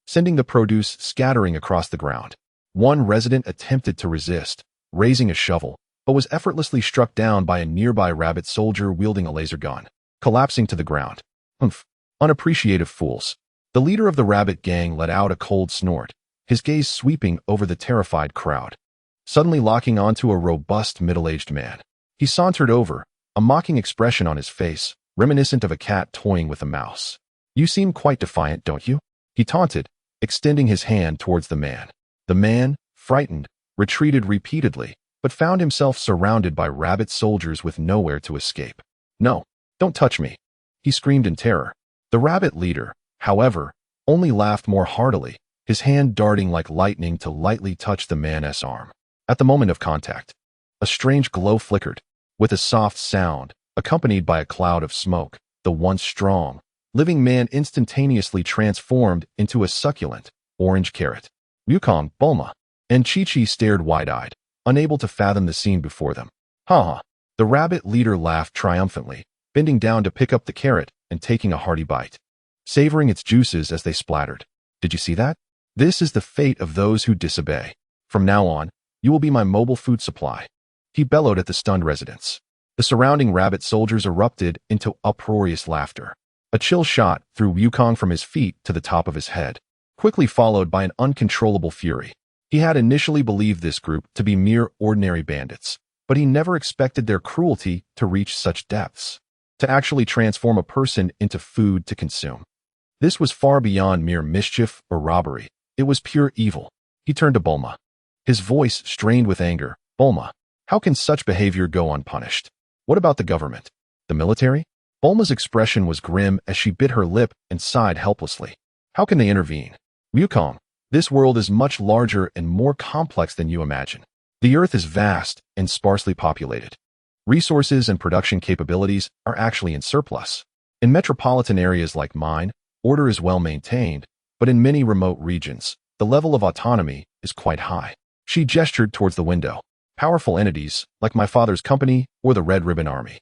Speaker 1: sending the produce scattering across the ground. One resident attempted to resist, raising a shovel, but was effortlessly struck down by a nearby rabbit soldier wielding a laser gun, collapsing to the ground. Humph, unappreciative fools. The leader of the rabbit gang let out a cold snort, his gaze sweeping over the terrified crowd, suddenly locking onto a robust middle-aged man. He sauntered over, a mocking expression on his face, reminiscent of a cat toying with a mouse. You seem quite defiant, don't you? He taunted, extending his hand towards the man. The man, frightened, retreated repeatedly, but found himself surrounded by rabbit soldiers with nowhere to escape. No, don't touch me, he screamed in terror. The rabbit leader, however, only laughed more heartily, his hand darting like lightning to lightly touch the man's arm. At the moment of contact, a strange glow flickered. With a soft sound, accompanied by a cloud of smoke, the once strong, living man instantaneously transformed into a succulent, orange carrot. Wukong, Bulma, and Chi-Chi stared wide-eyed, unable to fathom the scene before them. Ha! The rabbit leader laughed triumphantly, bending down to pick up the carrot and taking a hearty bite, savoring its juices as they splattered. Did you see that? This is the fate of those who disobey. From now on, you will be my mobile food supply. He bellowed at the stunned residents. The surrounding rabbit soldiers erupted into uproarious laughter. A chill shot threw Wukong from his feet to the top of his head, quickly followed by an uncontrollable fury. He had initially believed this group to be mere ordinary bandits, but he never expected their cruelty to reach such depths, to actually transform a person into food to consume. This was far beyond mere mischief or robbery. It was pure evil. He turned to Bulma, his voice strained with anger. Bulma, how can such behavior go unpunished? What about the government? The military? Bulma's expression was grim as she bit her lip and sighed helplessly. How can they intervene? Wukong, this world is much larger and more complex than you imagine. The Earth is vast and sparsely populated. Resources and production capabilities are actually in surplus. In metropolitan areas like mine, order is well maintained, but in many remote regions, the level of autonomy is quite high. She gestured towards the window. Powerful entities, like my father's company or the Red Ribbon Army,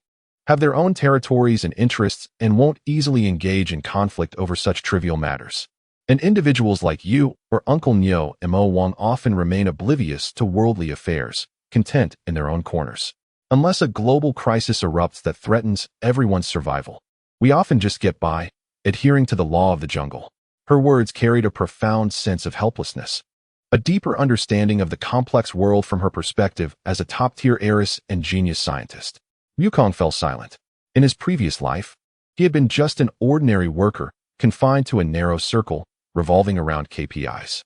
Speaker 1: have their own territories and interests and won't easily engage in conflict over such trivial matters. And individuals like you or Uncle Nyo and Mo Wang often remain oblivious to worldly affairs, content in their own corners. Unless a global crisis erupts that threatens everyone's survival, we often just get by, adhering to the law of the jungle. Her words carried a profound sense of helplessness, a deeper understanding of the complex world from her perspective as a top-tier heiress and genius scientist. Wukong fell silent. In his previous life, he had been just an ordinary worker, confined to a narrow circle, revolving around KPIs,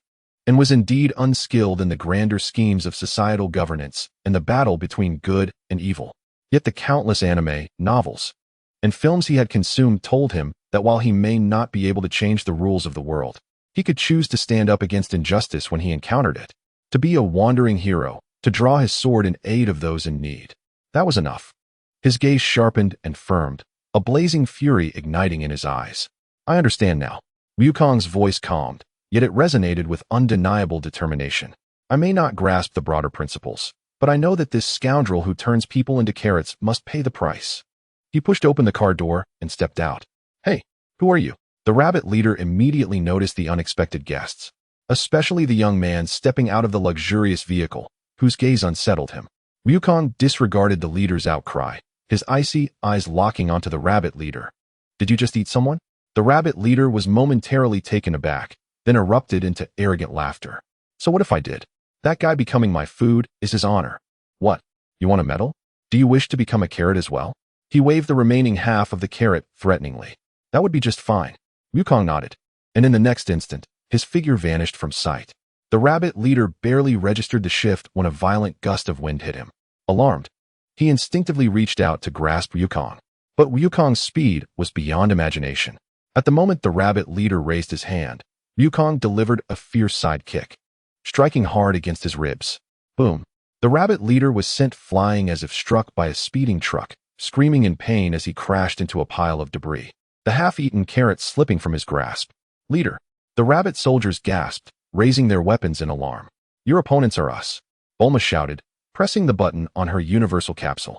Speaker 1: and was indeed unskilled in the grander schemes of societal governance and the battle between good and evil. Yet the countless anime, novels, and films he had consumed told him that while he may not be able to change the rules of the world, he could choose to stand up against injustice when he encountered it, to be a wandering hero, to draw his sword in aid of those in need. That was enough. His gaze sharpened and firmed, a blazing fury igniting in his eyes. I understand now. Wukong's voice calmed, yet it resonated with undeniable determination. I may not grasp the broader principles, but I know that this scoundrel who turns people into carrots must pay the price. He pushed open the car door and stepped out. Hey, who are you? The rabbit leader immediately noticed the unexpected guests, especially the young man stepping out of the luxurious vehicle, whose gaze unsettled him. Wukong disregarded the leader's outcry, his icy eyes locking onto the rabbit leader. Did you just eat someone? The rabbit leader was momentarily taken aback, then erupted into arrogant laughter. So what if I did? That guy becoming my food is his honor. What? You want a medal? Do you wish to become a carrot as well? He waved the remaining half of the carrot threateningly. That would be just fine. Wukong nodded, and in the next instant, his figure vanished from sight. The rabbit leader barely registered the shift when a violent gust of wind hit him. Alarmed, he instinctively reached out to grasp Wukong. But Wukong's speed was beyond imagination. At the moment the rabbit leader raised his hand, Wukong delivered a fierce side kick, striking hard against his ribs. Boom. The rabbit leader was sent flying as if struck by a speeding truck, screaming in pain as he crashed into a pile of debris, the half-eaten carrot slipping from his grasp. Leader. The rabbit soldiers gasped, raising their weapons in alarm. Your opponents are us, Bulma shouted, pressing the button on her universal capsule.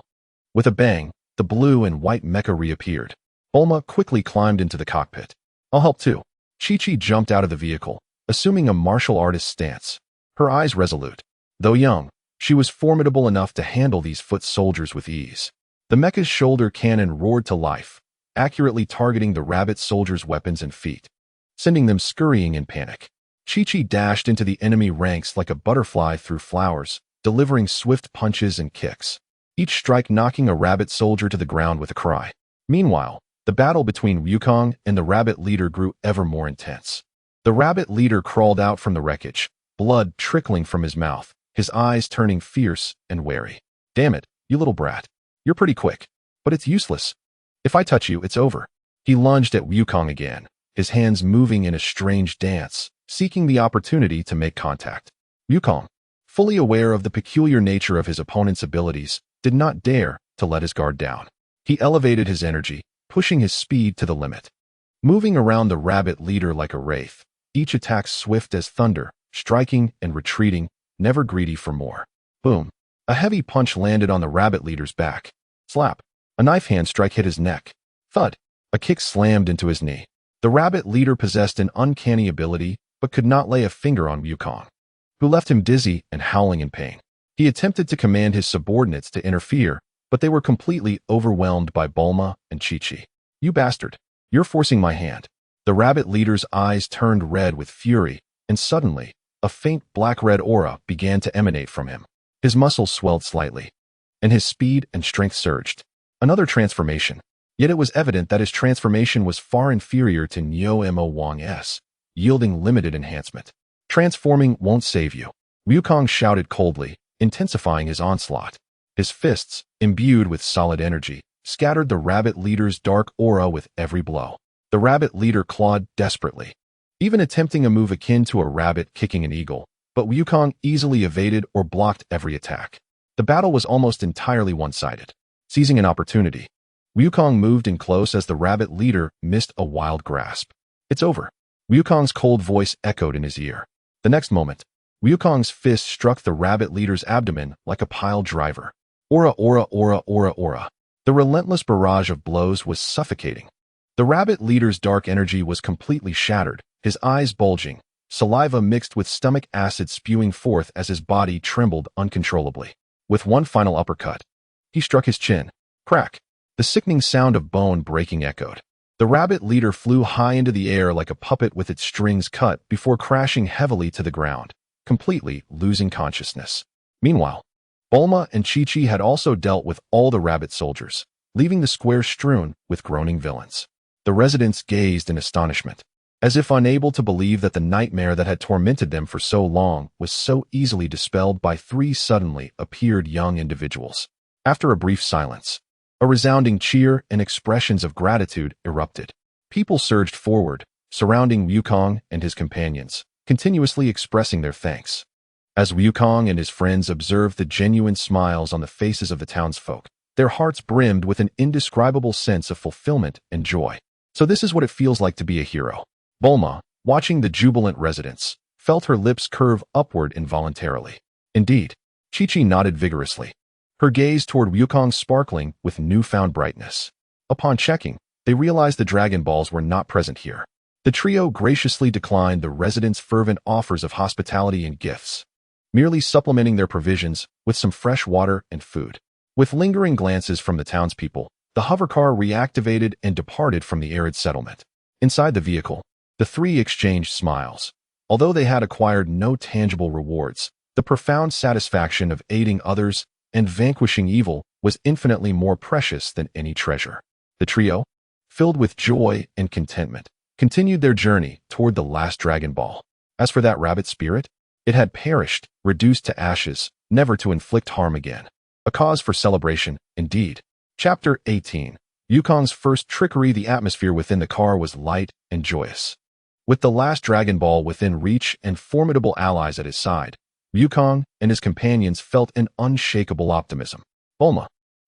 Speaker 1: With a bang, the blue and white mecha reappeared. Bulma quickly climbed into the cockpit. I'll help too. Chi-Chi jumped out of the vehicle, assuming a martial artist's stance, her eyes resolute. Though young, she was formidable enough to handle these foot soldiers with ease. The mecha's shoulder cannon roared to life, accurately targeting the rabbit soldiers' weapons and feet, sending them scurrying in panic. Chi-Chi dashed into the enemy ranks like a butterfly through flowers, delivering swift punches and kicks, each strike knocking a rabbit soldier to the ground with a cry. Meanwhile, the battle between Wukong and the rabbit leader grew ever more intense. The rabbit leader crawled out from the wreckage, blood trickling from his mouth, his eyes turning fierce and wary. Damn it, you little brat. You're pretty quick, but it's useless. If I touch you, it's over. He lunged at Wukong again, his hands moving in a strange dance, seeking the opportunity to make contact. Wukong, fully aware of the peculiar nature of his opponent's abilities, did not dare to let his guard down. He elevated his energy, pushing his speed to the limit. Moving around the rabbit leader like a wraith, each attack swift as thunder, striking and retreating, never greedy for more. Boom. A heavy punch landed on the rabbit leader's back. Slap. A knife hand strike hit his neck. Thud. A kick slammed into his knee. The rabbit leader possessed an uncanny ability, but could not lay a finger on Wukong, who left him dizzy and howling in pain. He attempted to command his subordinates to interfere, but they were completely overwhelmed by Bulma and Chi-Chi. You bastard. You're forcing my hand. The rabbit leader's eyes turned red with fury, and suddenly, a faint black-red aura began to emanate from him. His muscles swelled slightly, and his speed and strength surged. Another transformation. Yet it was evident that his transformation was far inferior to Neo-Mo Wang's, yielding limited enhancement. Transforming won't save you, Wukong shouted coldly, intensifying his onslaught. His fists, imbued with solid energy, scattered the rabbit leader's dark aura with every blow. The rabbit leader clawed desperately, even attempting a move akin to a rabbit kicking an eagle, but Wukong easily evaded or blocked every attack. The battle was almost entirely one-sided. Seizing an opportunity, Wukong moved in close as the rabbit leader missed a wild grasp. It's over. Wukong's cold voice echoed in his ear. The next moment, Wukong's fist struck the rabbit leader's abdomen like a pile driver. Aura, aura, aura, aura, aura. The relentless barrage of blows was suffocating. The rabbit leader's dark energy was completely shattered, his eyes bulging, saliva mixed with stomach acid spewing forth as his body trembled uncontrollably. With one final uppercut, he struck his chin. Crack. The sickening sound of bone breaking echoed. The rabbit leader flew high into the air like a puppet with its strings cut before crashing heavily to the ground, completely losing consciousness. Meanwhile, Bulma and Chi-Chi had also dealt with all the rabbit soldiers, leaving the square strewn with groaning villains. The residents gazed in astonishment, as if unable to believe that the nightmare that had tormented them for so long was so easily dispelled by three suddenly appeared young individuals. After a brief silence, a resounding cheer and expressions of gratitude erupted. People surged forward, surrounding Wukong and his companions, continuously expressing their thanks. As Wukong and his friends observed the genuine smiles on the faces of the townsfolk, their hearts brimmed with an indescribable sense of fulfillment and joy. So this is what it feels like to be a hero. Bulma, watching the jubilant residents, felt her lips curve upward involuntarily. Indeed, Chi-Chi nodded vigorously, her gaze toward Wukong sparkling with newfound brightness. Upon checking, they realized the Dragon Balls were not present here. The trio graciously declined the residents' fervent offers of hospitality and gifts, merely supplementing their provisions with some fresh water and food. With lingering glances from the townspeople, the hovercar reactivated and departed from the arid settlement. Inside the vehicle, the three exchanged smiles. Although they had acquired no tangible rewards, the profound satisfaction of aiding others and vanquishing evil was infinitely more precious than any treasure. The trio, filled with joy and contentment, continued their journey toward the last Dragon Ball. As for that rabbit spirit, it had perished, reduced to ashes, never to inflict harm again. A cause for celebration, indeed. Chapter 18. Wukong's first trickery. The atmosphere within the car was light and joyous. With the last Dragon Ball within reach and formidable allies at his side, Wukong and his companions felt an unshakable optimism. Bulma,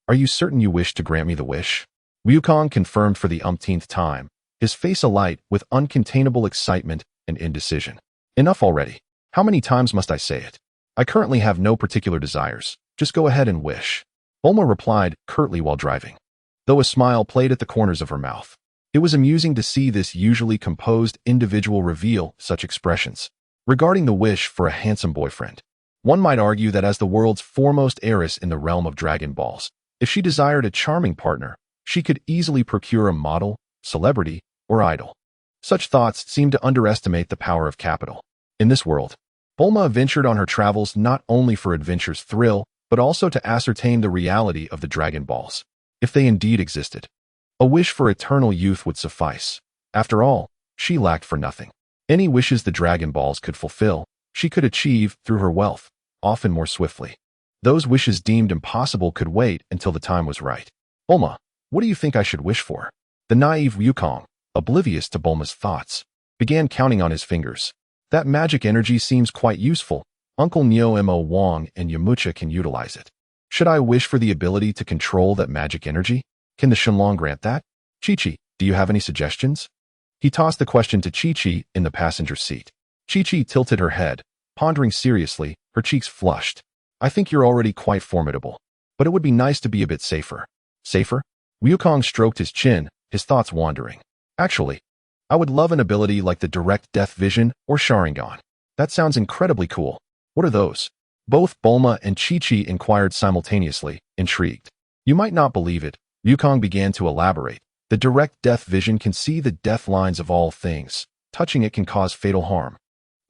Speaker 1: are you certain you wish to grant me the wish? Wukong confirmed for the umpteenth time, his face alight with uncontainable excitement and indecision. Enough already. How many times must I say it? I currently have no particular desires. Just go ahead and wish. Bulma replied curtly while driving, though a smile played at the corners of her mouth. It was amusing to see this usually composed individual reveal such expressions. Regarding the wish for a handsome boyfriend, one might argue that as the world's foremost heiress in the realm of Dragon Balls, if she desired a charming partner, she could easily procure a model, celebrity, or idol. Such thoughts seem to underestimate the power of capital. In this world, Bulma ventured on her travels not only for adventure's thrill, but also to ascertain the reality of the Dragon Balls, if they indeed existed. A wish for eternal youth would suffice. After all, she lacked for nothing. Any wishes the Dragon Balls could fulfill, she could achieve through her wealth, often more swiftly. Those wishes deemed impossible could wait until the time was right. Bulma, what do you think I should wish for? The naive Wukong, oblivious to Bulma's thoughts, began counting on his fingers. That magic energy seems quite useful. Uncle Neo Mo Wong and Yamcha can utilize it. Should I wish for the ability to control that magic energy? Can the Shenlong grant that? Chi-Chi, do you have any suggestions? He tossed the question to Chi-Chi in the passenger seat. Chi-Chi tilted her head, pondering seriously, her cheeks flushed. I think you're already quite formidable, but it would be nice to be a bit safer. Safer? Wukong stroked his chin, his thoughts wandering. Actually, I would love an ability like the direct death vision or Sharingan. That sounds incredibly cool. What are those? Both Bulma and Chi-Chi inquired simultaneously, intrigued. You might not believe it, Wukong began to elaborate. The direct death vision can see the death lines of all things. Touching it can cause fatal harm.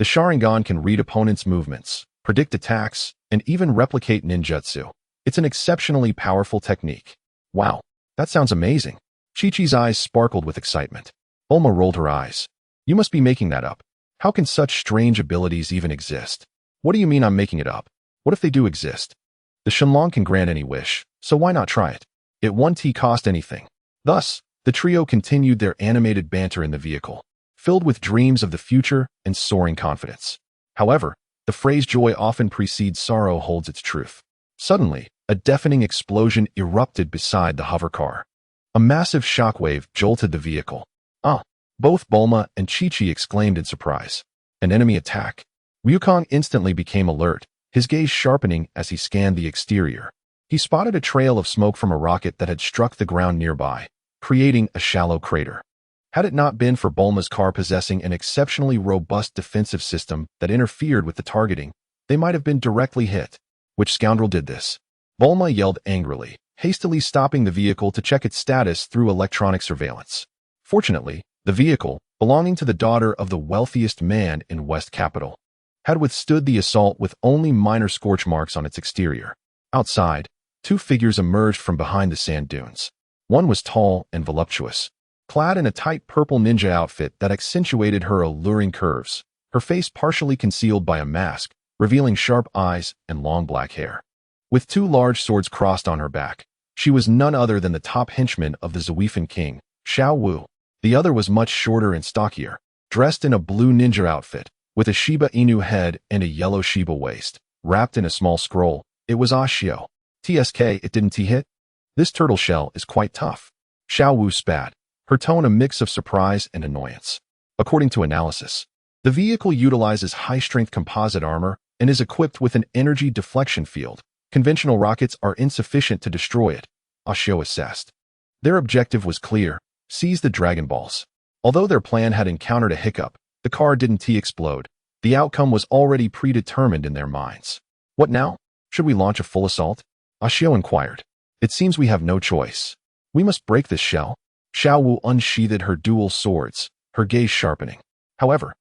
Speaker 1: The Sharingan can read opponents' movements, predict attacks, and even replicate ninjutsu. It's an exceptionally powerful technique. Wow, that sounds amazing. Chi-Chi's eyes sparkled with excitement. Bulma rolled her eyes. You must be making that up. How can such strange abilities even exist? What do you mean I'm making it up? What if they do exist? The Shenlong can grant any wish, so why not try it? It won't cost anything. Thus, the trio continued their animated banter in the vehicle, filled with dreams of the future and soaring confidence. However, the phrase joy often precedes sorrow holds its truth. Suddenly, a deafening explosion erupted beside the hover car. A massive shockwave jolted the vehicle. Ah! Both Bulma and Chi-Chi exclaimed in surprise. An enemy attack. Wukong instantly became alert, his gaze sharpening as he scanned the exterior. He spotted a trail of smoke from a rocket that had struck the ground nearby, creating a shallow crater. Had it not been for Bulma's car possessing an exceptionally robust defensive system that interfered with the targeting, they might have been directly hit. Which scoundrel did this? Bulma yelled angrily, hastily stopping the vehicle to check its status through electronic surveillance. Fortunately, the vehicle, belonging to the daughter of the wealthiest man in West Capital, had withstood the assault with only minor scorch marks on its exterior. Outside, two figures emerged from behind the sand dunes. One was tall and voluptuous, clad in a tight purple ninja outfit that accentuated her alluring curves, her face partially concealed by a mask, revealing sharp eyes and long black hair. With two large swords crossed on her back, she was none other than the top henchman of the Zuifan king, Xiao Wu. The other was much shorter and stockier, dressed in a blue ninja outfit, with a Shiba Inu head and a yellow Shiba waist. Wrapped in a small scroll, it was Ashio. TSK, it didn't hit? This turtle shell is quite tough. Xiao Wu spat, her tone a mix of surprise and annoyance. According to analysis, the vehicle utilizes high-strength composite armor and is equipped with an energy deflection field. Conventional rockets are insufficient to destroy it, Ashio assessed. Their objective was clear: seize the Dragon Balls. Although their plan had encountered a hiccup, the car didn't explode. The outcome was already predetermined in their minds. What now? Should we launch a full assault? Ashio inquired. It seems we have no choice. We must break this shell. Xiao Wu unsheathed her dual swords, her gaze sharpening. However,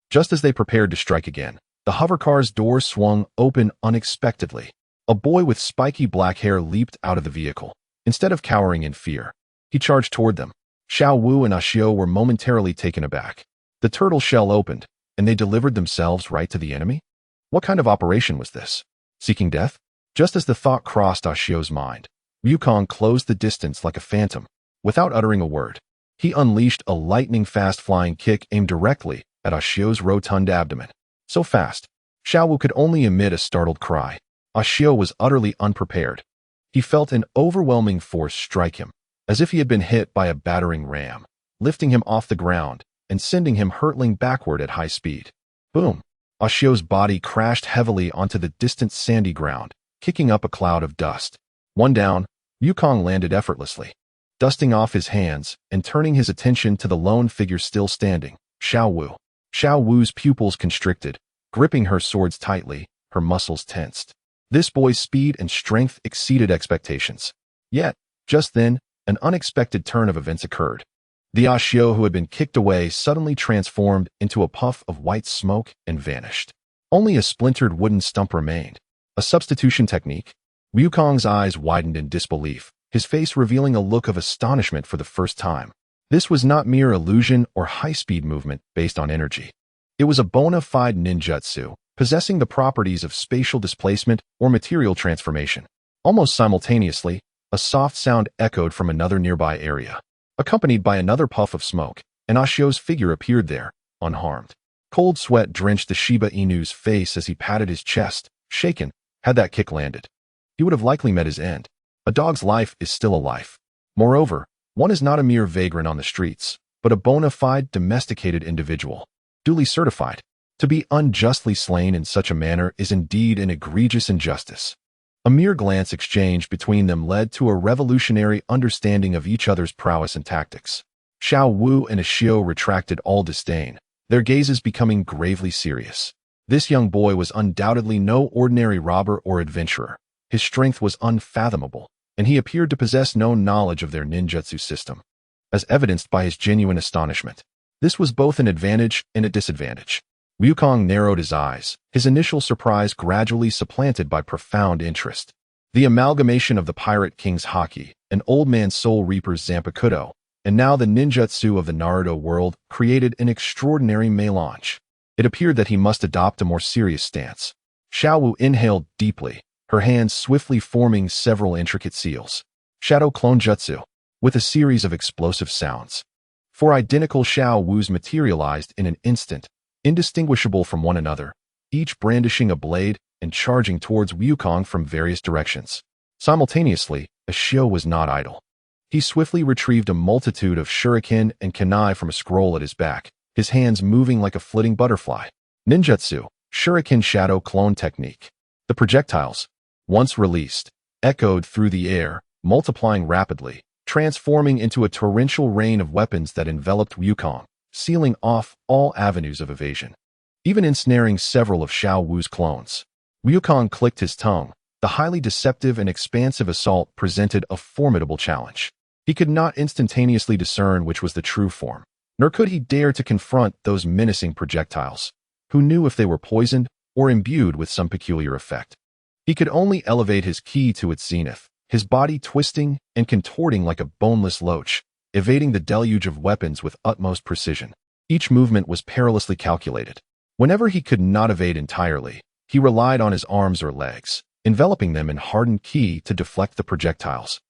Speaker 1: just as they prepared to strike again, the hovercar's door swung open unexpectedly. A boy with spiky black hair leaped out of the vehicle. Instead of cowering in fear, he charged toward them. Xiao Wu and Ashio were momentarily taken aback. The turtle shell opened, and they delivered themselves right to the enemy? What kind of operation was this? Seeking death? Just as the thought crossed Ashio's mind, Wukong closed the distance like a phantom, without uttering a word. He unleashed a lightning-fast flying kick aimed directly at Ashio's rotund abdomen. So fast, Xiao Wu could only emit a startled cry. Ashio was utterly unprepared. He felt an overwhelming force strike him, as if he had been hit by a battering ram, lifting him off the ground and sending him hurtling backward at high speed. Boom! Ashio's body crashed heavily onto the distant sandy ground, kicking up a cloud of dust. One down, Wukong landed effortlessly, dusting off his hands and turning his attention to the lone figure still standing, Xiao Wu. Xiao Wu's pupils constricted, gripping her swords tightly, her muscles tensed. This boy's speed and strength exceeded expectations. Yet, just then, an unexpected turn of events occurred. The Ashio who had been kicked away suddenly transformed into a puff of white smoke and vanished. Only a splintered wooden stump remained. A substitution technique? Wukong's eyes widened in disbelief, his face revealing a look of astonishment for the first time. This was not mere illusion or high-speed movement based on energy. It was a bona fide ninjutsu, possessing the properties of spatial displacement or material transformation. Almost simultaneously, a soft sound echoed from another nearby area. Accompanied by another puff of smoke, and Ashio's figure appeared there, unharmed. Cold sweat drenched the Shiba Inu's face as he patted his chest, shaken. Had that kick landed, he would have likely met his end. A dog's life is still a life. Moreover, one is not a mere vagrant on the streets, but a bona fide domesticated individual, duly certified. To be unjustly slain in such a manner is indeed an egregious injustice. A mere glance exchanged between them led to a revolutionary understanding of each other's prowess and tactics. Xiao Wu and Ashio retracted all disdain, their gazes becoming gravely serious. This young boy was undoubtedly no ordinary robber or adventurer. His strength was unfathomable, and he appeared to possess no knowledge of their ninjutsu system, as evidenced by his genuine astonishment. This was both an advantage and a disadvantage. Wukong narrowed his eyes, his initial surprise gradually supplanted by profound interest. The amalgamation of the Pirate King's Haki, and Old Man Soul Reaper's Zanpakuto, and now the ninjutsu of the Naruto world created an extraordinary melange. It appeared that he must adopt a more serious stance. Xiao Wu inhaled deeply, her hands swiftly forming several intricate seals. Shadow Clone Jutsu, with a series of explosive sounds. Four identical Xiao Wus materialized in an instant, indistinguishable from one another, each brandishing a blade and charging towards Wukong from various directions. Simultaneously, Ashio was not idle. He swiftly retrieved a multitude of shuriken and kunai from a scroll at his back, his hands moving like a flitting butterfly. Ninjutsu, Shuriken Shadow Clone Technique. The projectiles, once released, echoed through the air, multiplying rapidly, transforming into a torrential rain of weapons that enveloped Wukong, sealing off all avenues of evasion, even ensnaring several of Xiao Wu's clones. Wukong clicked his tongue. The highly deceptive and expansive assault presented a formidable challenge. He could not instantaneously discern which was the true form, nor could he dare to confront those menacing projectiles. Who knew if they were poisoned or imbued with some peculiar effect? He could only elevate his ki to its zenith, his body twisting and contorting like a boneless loach, evading the deluge of weapons with utmost precision. Each movement was perilously calculated. Whenever he could not evade entirely, he relied on his arms or legs, enveloping them in hardened ki to deflect the projectiles,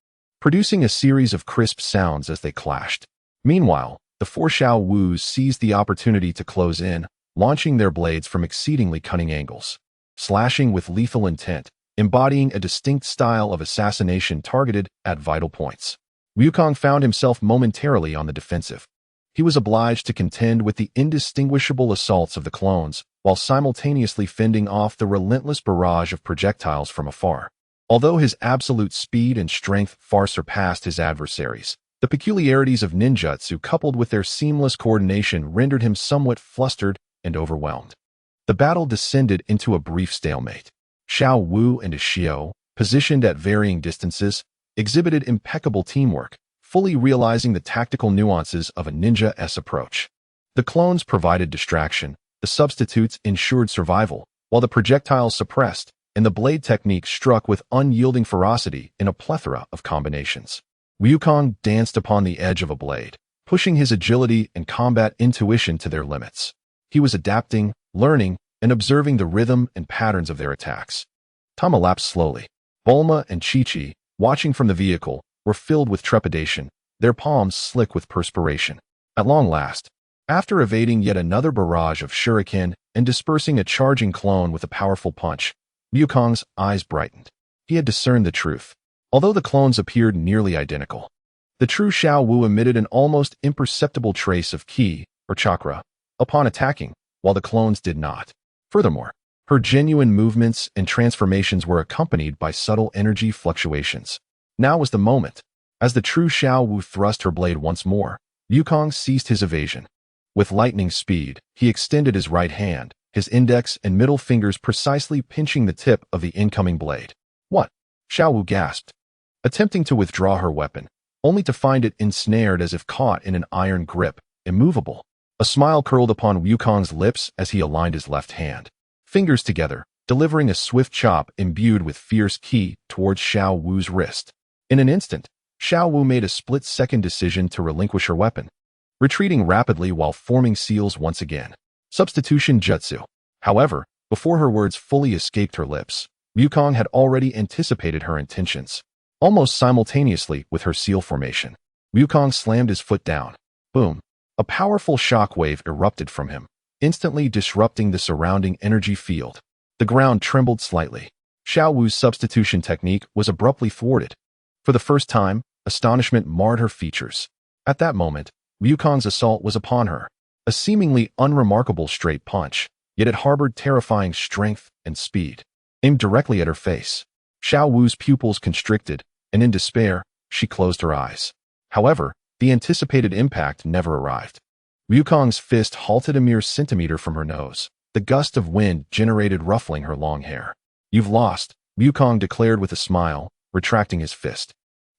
Speaker 1: producing a series of crisp sounds as they clashed. Meanwhile, the four Xiao Wus seized the opportunity to close in, launching their blades from exceedingly cunning angles, slashing with lethal intent, embodying a distinct style of assassination targeted at vital points. Wukong found himself momentarily on the defensive. He was obliged to contend with the indistinguishable assaults of the clones, while simultaneously fending off the relentless barrage of projectiles from afar. Although his absolute speed and strength far surpassed his adversaries, the peculiarities of ninjutsu coupled with their seamless coordination rendered him somewhat flustered and overwhelmed. The battle descended into a brief stalemate. Xiao Wu and Ashio, positioned at varying distances, exhibited impeccable teamwork, fully realizing the tactical nuances of a ninja's approach. The clones provided distraction, the substitutes ensured survival, while the projectiles suppressed, and the blade technique struck with unyielding ferocity in a plethora of combinations. Wukong danced upon the edge of a blade, pushing his agility and combat intuition to their limits. He was adapting, learning, and observing the rhythm and patterns of their attacks. Time elapsed slowly. Bulma and Chi-Chi, watching from the vehicle, were filled with trepidation, their palms slick with perspiration. At long last, after evading yet another barrage of shuriken and dispersing a charging clone with a powerful punch, Wukong's eyes brightened. He had discerned the truth. Although the clones appeared nearly identical, the true Xiao Wu emitted an almost imperceptible trace of qi, or chakra, upon attacking, while the clones did not. Furthermore, her genuine movements and transformations were accompanied by subtle energy fluctuations. Now was the moment. As the true Xiao Wu thrust her blade once more, Wukong ceased his evasion. With lightning speed, he extended his right hand, his index and middle fingers precisely pinching the tip of the incoming blade. What? Xiao Wu gasped, attempting to withdraw her weapon, only to find it ensnared as if caught in an iron grip, immovable. A smile curled upon Wukong's lips as he aligned his left hand, fingers together, delivering a swift chop imbued with fierce qi towards Xiao Wu's wrist. In an instant, Xiao Wu made a split-second decision to relinquish her weapon, retreating rapidly while forming seals once again. Substitution jutsu. However, before her words fully escaped her lips, Wukong had already anticipated her intentions. Almost simultaneously with her seal formation, Wukong slammed his foot down. Boom! A powerful shockwave erupted from him, instantly disrupting the surrounding energy field. The ground trembled slightly. Xiao Wu's substitution technique was abruptly thwarted. For the first time, astonishment marred her features. At that moment, Wukong's assault was upon her, a seemingly unremarkable straight punch, yet it harbored terrifying strength and speed. Aimed directly at her face, Xiao Wu's pupils constricted, and in despair, she closed her eyes. However, the anticipated impact never arrived. Wukong's fist halted a mere centimeter from her nose. The gust of wind generated ruffling her long hair. "You've lost," Wukong declared with a smile, retracting his fist.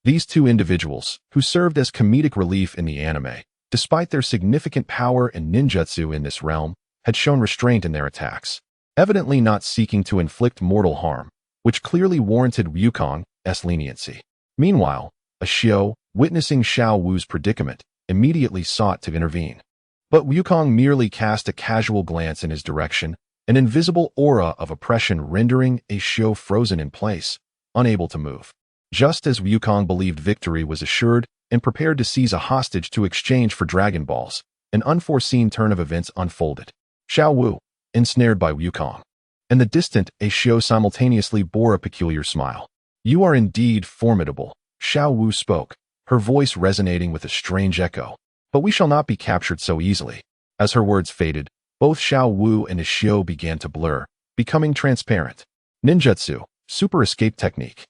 Speaker 1: These two individuals, who served as comedic relief in the anime, despite their significant power and ninjutsu in this realm, had shown restraint in their attacks, evidently not seeking to inflict mortal harm, which clearly warranted Wukong's leniency. Meanwhile, a Xiao, witnessing Xiao Wu's predicament, immediately sought to intervene. But Wukong merely cast a casual glance in his direction, an invisible aura of oppression rendering a Xiao frozen in place, unable to move. Just as Wukong believed victory was assured and prepared to seize a hostage to exchange for Dragon Balls, an unforeseen turn of events unfolded. Xiao Wu, ensnared by Wukong, and the distant Xiao simultaneously bore a peculiar smile. "You are indeed formidable," Xiao Wu spoke, her voice resonating with a strange echo. "But we shall not be captured so easily." As her words faded, both Xiao Wu and his Xiao began to blur, becoming transparent. Ninjutsu, super escape technique.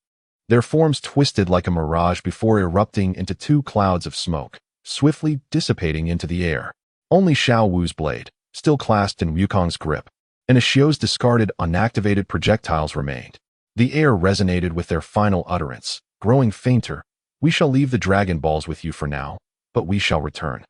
Speaker 1: Their forms twisted like a mirage before erupting into two clouds of smoke, swiftly dissipating into the air. Only Xiao Wu's blade, still clasped in Wukong's grip, and a Xiao's discarded unactivated projectiles remained. The air resonated with their final utterance, growing fainter. "We shall leave the Dragon Balls with you for now, but we shall return."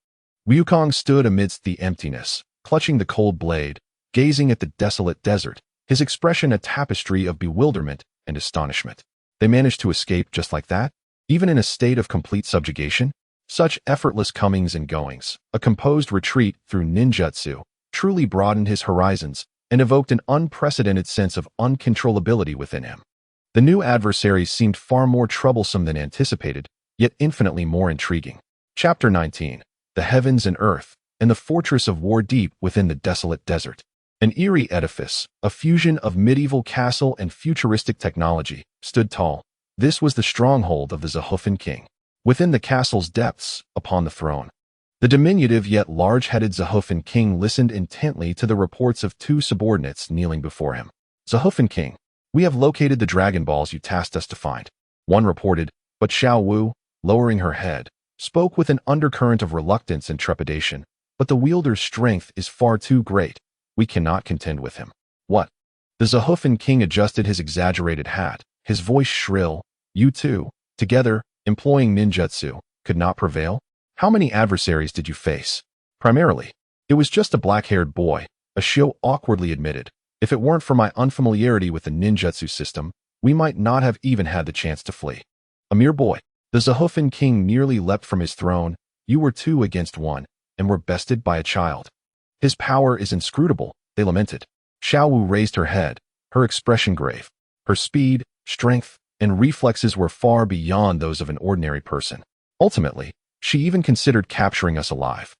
Speaker 1: Wukong stood amidst the emptiness, clutching the cold blade, gazing at the desolate desert, his expression a tapestry of bewilderment and astonishment. They managed to escape just like that, even in a state of complete subjugation? Such effortless comings and goings, a composed retreat through ninjutsu, truly broadened his horizons and evoked an unprecedented sense of uncontrollability within him. The new adversaries seemed far more troublesome than anticipated, yet infinitely more intriguing. Chapter 19. The Heavens and Earth, and the Fortress of War deep within the desolate desert. An eerie edifice, a fusion of medieval castle and futuristic technology, stood tall. This was the stronghold of the Zahufan king. Within the castle's depths, upon the throne, the diminutive yet large-headed Zahufan king listened intently to the reports of two subordinates kneeling before him. "Zahufan king, we have located the Dragon Balls you tasked us to find," one reported, but Xiao Wu, lowering her head, spoke with an undercurrent of reluctance and trepidation. "But the wielder's strength is far too great. We cannot contend with him." "What?" The Zahufan king adjusted his exaggerated hat, his voice shrill. "You two, together, employing ninjutsu, could not prevail? How many adversaries did you face?" "Primarily, it was just a black-haired boy," a Xiao awkwardly admitted. "If it weren't for my unfamiliarity with the ninjutsu system, we might not have even had the chance to flee." "A mere boy." The Zahufan king nearly leapt from his throne. "You were 2 against 1, and were bested by a child. His power is inscrutable," they lamented. Xiao Wu raised her head, her expression grave. Her speed, strength, and reflexes were far beyond those of an ordinary person. Ultimately, She even considered capturing us alive,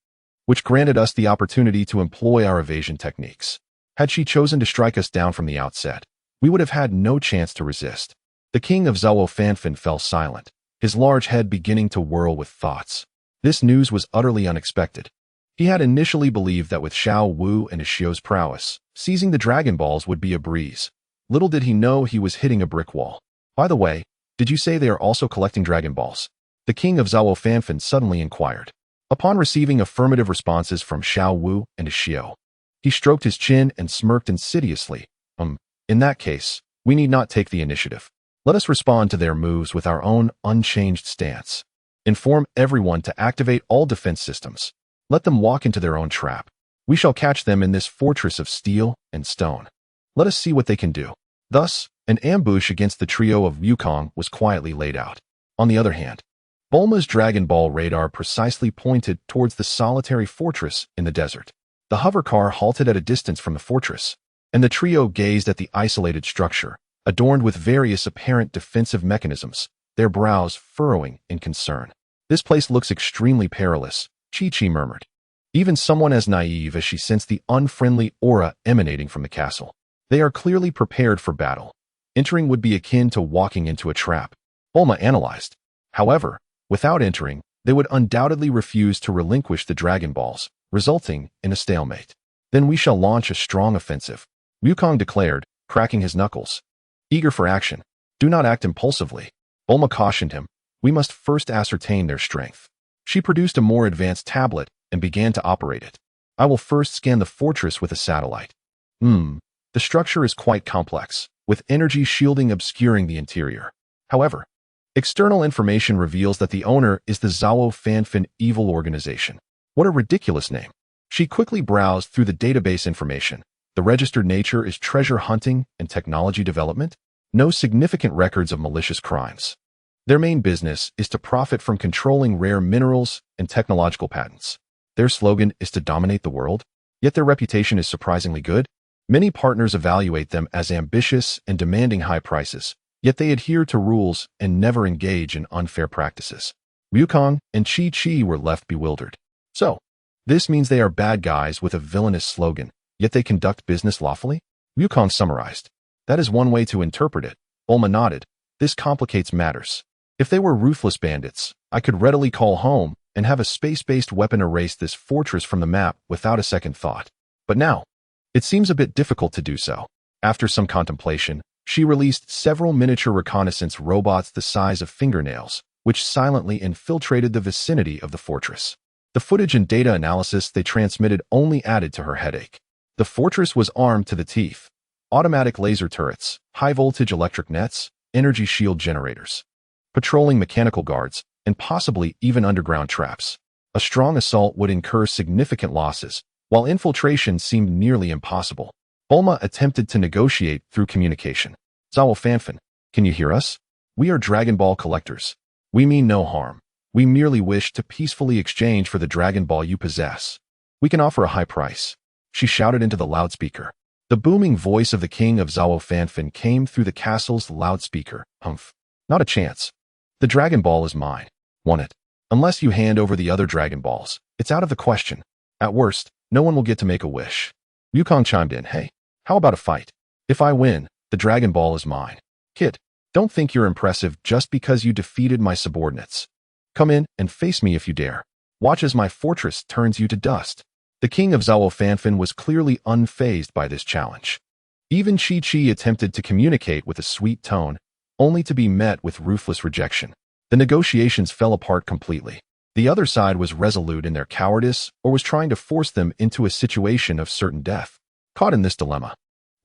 Speaker 1: which granted us the opportunity to employ our evasion techniques. Had she chosen to strike us down from the outset, we would have had no chance to resist. The king of Zhao Fanfan fell silent, his large head beginning to whirl with thoughts. This news was utterly unexpected. He had initially believed that with Xiao Wu and Ishio's prowess, seizing the Dragon Balls would be a breeze. Little did he know he was hitting a brick wall. By the way, did you say they are also collecting Dragon Balls? The king of Zhao Fanfan suddenly inquired. Upon receiving affirmative responses from Xiao Wu and Ishio, he stroked his chin and smirked insidiously. In that case, we need not take the initiative. Let us respond to their moves with our own unchanged stance. Inform everyone to activate all defense systems. Let them walk into their own trap. We shall catch them in this fortress of steel and stone. Let us see what they can do. Thus, an ambush against the trio of Wukong was quietly laid out. On the other hand, Bulma's Dragon Ball radar precisely pointed towards the solitary fortress in the desert. The hover car halted at a distance from the fortress, and the trio gazed at the isolated structure, adorned with various apparent defensive mechanisms, their brows furrowing in concern. This place looks extremely perilous, Chi-Chi murmured. Even someone as naive as she sensed the unfriendly aura emanating from the castle. They are clearly prepared for battle. Entering would be akin to walking into a trap, Bulma analyzed. However, without entering, they would undoubtedly refuse to relinquish the Dragon Balls, resulting in a stalemate. Then we shall launch a strong offensive, Wukong declared, cracking his knuckles. Eager for action. Do not act impulsively. Bulma cautioned him. We must first ascertain their strength. She produced a more advanced tablet and began to operate it. I will first scan the fortress with a satellite. The structure is quite complex, with energy shielding obscuring the interior. However, external information reveals that the owner is the Zhao Fanfan evil organization. What a ridiculous name. She quickly browsed through the database information. The registered nature is treasure hunting and technology development. No significant records of malicious crimes. Their main business is to profit from controlling rare minerals and technological patents. Their slogan is to dominate the world, yet their reputation is surprisingly good. Many partners evaluate them as ambitious and demanding high prices, yet they adhere to rules and never engage in unfair practices. Wukong and Chi-Chi were left bewildered. So, this means they are bad guys with a villainous slogan, yet they conduct business lawfully? Wukong summarized. That is one way to interpret it. Bulma nodded. This complicates matters. If they were ruthless bandits, I could readily call home and have a space-based weapon erase this fortress from the map without a second thought. But now, it seems a bit difficult to do so. After some contemplation, she released several miniature reconnaissance robots the size of fingernails, which silently infiltrated the vicinity of the fortress. The footage and data analysis they transmitted only added to her headache. The fortress was armed to the teeth. Automatic laser turrets, high-voltage electric nets, energy shield generators, patrolling mechanical guards, and possibly even underground traps. A strong assault would incur significant losses, while infiltration seemed nearly impossible. Bulma attempted to negotiate through communication. Zhao Fanfan, can you hear us? We are Dragon Ball collectors. We mean no harm. We merely wish to peacefully exchange for the Dragon Ball you possess. We can offer a high price. She shouted into the loudspeaker. The booming voice of the king of Zhao Fanfan came through the castle's loudspeaker. Humph. Not a chance. The Dragon Ball is mine. Want it. Unless you hand over the other Dragon Balls, it's out of the question. At worst, no one will get to make a wish. Wukong chimed in. Hey, how about a fight? If I win, the Dragon Ball is mine. Kid, don't think you're impressive just because you defeated my subordinates. Come in and face me if you dare. Watch as my fortress turns you to dust. The king of Zhao Fanfan was clearly unfazed by this challenge. Even Chi-Chi attempted to communicate with a sweet tone, only to be met with ruthless rejection. The negotiations fell apart completely. The other side was resolute in their cowardice or was trying to force them into a situation of certain death. Caught in this dilemma,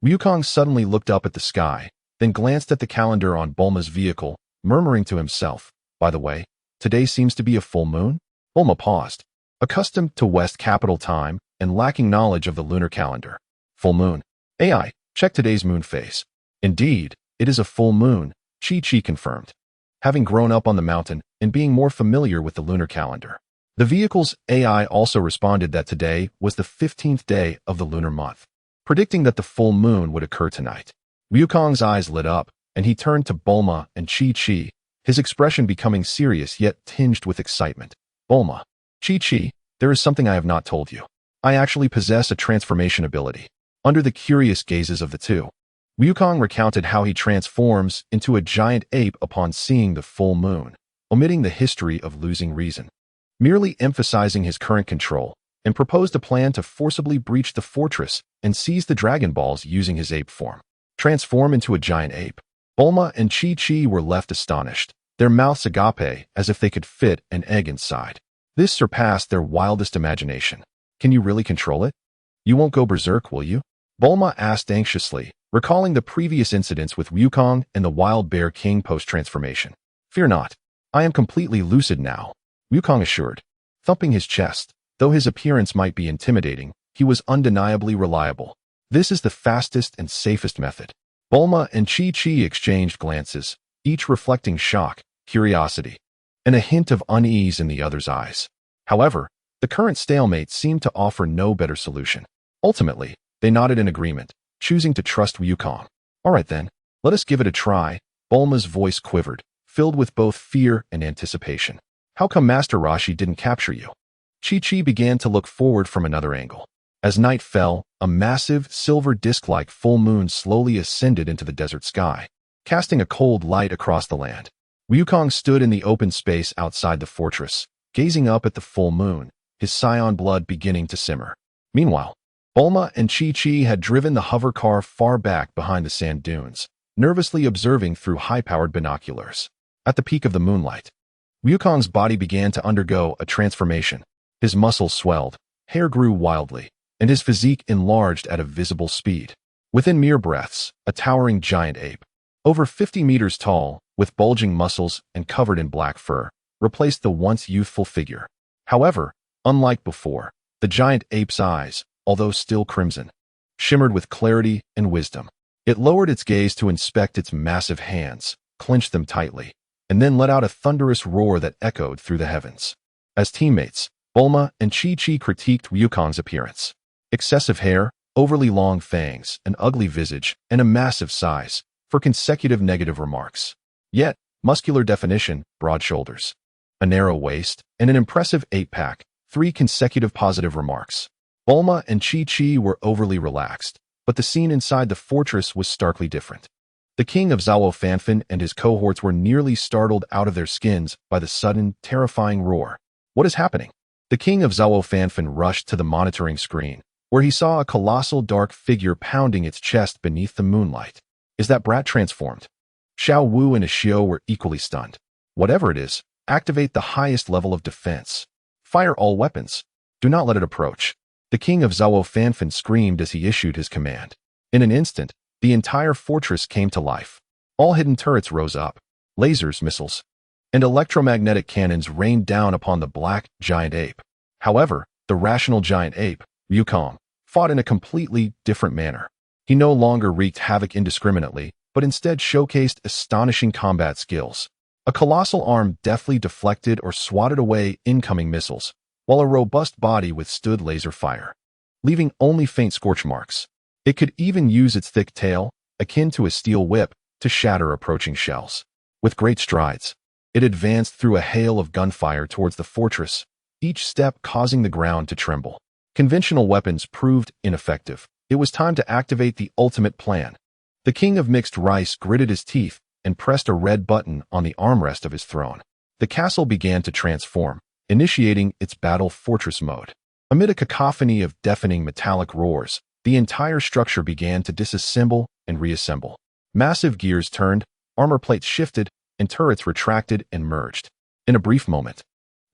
Speaker 1: Wukong suddenly looked up at the sky, then glanced at the calendar on Bulma's vehicle, murmuring to himself, by the way, today seems to be a full moon? Bulma paused, accustomed to West Capital time and lacking knowledge of the lunar calendar. Full moon. AI, check today's moon phase. Indeed, it is a full moon, Chi-Chi confirmed. Having grown up on the mountain and being more familiar with the lunar calendar, the vehicle's AI also responded that today was the 15th day of the lunar month, predicting that the full moon would occur tonight. Wukong's eyes lit up, and he turned to Bulma and Chi-Chi, his expression becoming serious yet tinged with excitement. Bulma. Chi-Chi, there is something I have not told you. I actually possess a transformation ability. Under the curious gazes of the two, Wukong recounted how he transforms into a giant ape upon seeing the full moon, omitting the history of losing reason, merely emphasizing his current control, and proposed a plan to forcibly breach the fortress and seize the Dragon Balls using his ape form. Transform into a giant ape. Bulma and Chi-Chi were left astonished, their mouths agape as if they could fit an egg inside. This surpassed their wildest imagination. Can you really control it? You won't go berserk, will you? Bulma asked anxiously, recalling the previous incidents with Wukong and the Wild Bear King post-transformation. Fear not. I am completely lucid now, Wukong assured, thumping his chest. Though his appearance might be intimidating, he was undeniably reliable. This is the fastest and safest method. Bulma and Chi-Chi exchanged glances, each reflecting shock, curiosity, and a hint of unease in the other's eyes. However, the current stalemate seemed to offer no better solution. Ultimately, they nodded in agreement, choosing to trust Wukong. All right then, let us give it a try. Bulma's voice quivered, filled with both fear and anticipation. How come Master Roshi didn't capture you? Chi-Chi began to look forward from another angle. As night fell, a massive, silver disc-like full moon slowly ascended into the desert sky, casting a cold light across the land. Wukong stood in the open space outside the fortress, gazing up at the full moon, his scion blood beginning to simmer. Meanwhile, Bulma and Chi-Chi had driven the hover car far back behind the sand dunes, nervously observing through high-powered binoculars. At the peak of the moonlight, Wukong's body began to undergo a transformation. His muscles swelled, hair grew wildly, and his physique enlarged at a visible speed. Within mere breaths, a towering giant ape, over 50 meters tall, with bulging muscles and covered in black fur, replaced the once youthful figure. However, unlike before, the giant ape's eyes, although still crimson, shimmered with clarity and wisdom. It lowered its gaze to inspect its massive hands, clenched them tightly, and then let out a thunderous roar that echoed through the heavens. As teammates, Bulma and Chi-Chi critiqued Wukong's appearance. Excessive hair, overly long fangs, an ugly visage, and a massive size, for consecutive negative remarks. Yet, muscular definition, broad shoulders, a narrow waist, and an impressive eight-pack, 3 consecutive positive remarks. Bulma and Chi-Chi were overly relaxed, but the scene inside the fortress was starkly different. The king of Zhao Fanfan and his cohorts were nearly startled out of their skins by the sudden, terrifying roar. What is happening? The king of Zhao Fanfan rushed to the monitoring screen, where he saw a colossal dark figure pounding its chest beneath the moonlight. Is that brat transformed? Xiao Wu and Ashio were equally stunned. Whatever it is, activate the highest level of defense. Fire all weapons. Do not let it approach. The king of Zhao Fanfan screamed as he issued his command. In an instant, the entire fortress came to life. All hidden turrets rose up. Lasers, missiles, and electromagnetic cannons rained down upon the black giant ape. However, the rational giant ape, Wukong, fought in a completely different manner. He no longer wreaked havoc indiscriminately, but instead showcased astonishing combat skills. A colossal arm deftly deflected or swatted away incoming missiles, while a robust body withstood laser fire, leaving only faint scorch marks. It could even use its thick tail, akin to a steel whip, to shatter approaching shells. With great strides, it advanced through a hail of gunfire towards the fortress, each step causing the ground to tremble. Conventional weapons proved ineffective. It was time to activate the ultimate plan. The king of mixed rice gritted his teeth and pressed a red button on the armrest of his throne. The castle began to transform, initiating its battle fortress mode. Amid a cacophony of deafening metallic roars, the entire structure began to disassemble and reassemble. Massive gears turned, armor plates shifted, and turrets retracted and merged. In a brief moment,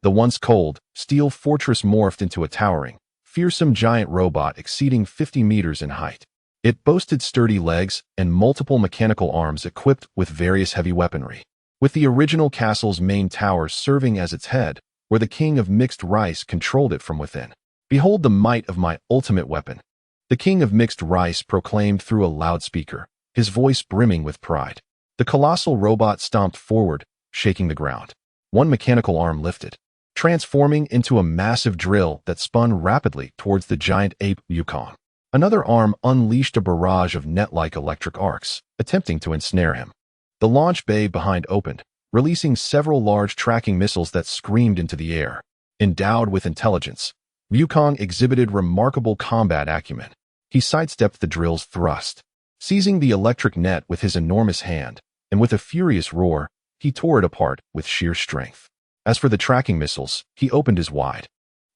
Speaker 1: the once cold, steel fortress morphed into a towering, fearsome giant robot exceeding 50 meters in height. It boasted sturdy legs and multiple mechanical arms equipped with various heavy weaponry, with the original castle's main tower serving as its head, where the king of mixed rice controlled it from within. Behold the might of my ultimate weapon, the king of mixed rice proclaimed through a loudspeaker, his voice brimming with pride. The colossal robot stomped forward, shaking the ground. One mechanical arm lifted, transforming into a massive drill that spun rapidly towards the giant ape Wukong. Another arm unleashed a barrage of net-like electric arcs, attempting to ensnare him. The launch bay behind opened, releasing several large tracking missiles that screamed into the air. Endowed with intelligence, Wukong exhibited remarkable combat acumen. He sidestepped the drill's thrust, seizing the electric net with his enormous hand, and with a furious roar, he tore it apart with sheer strength. As for the tracking missiles, he opened his wide,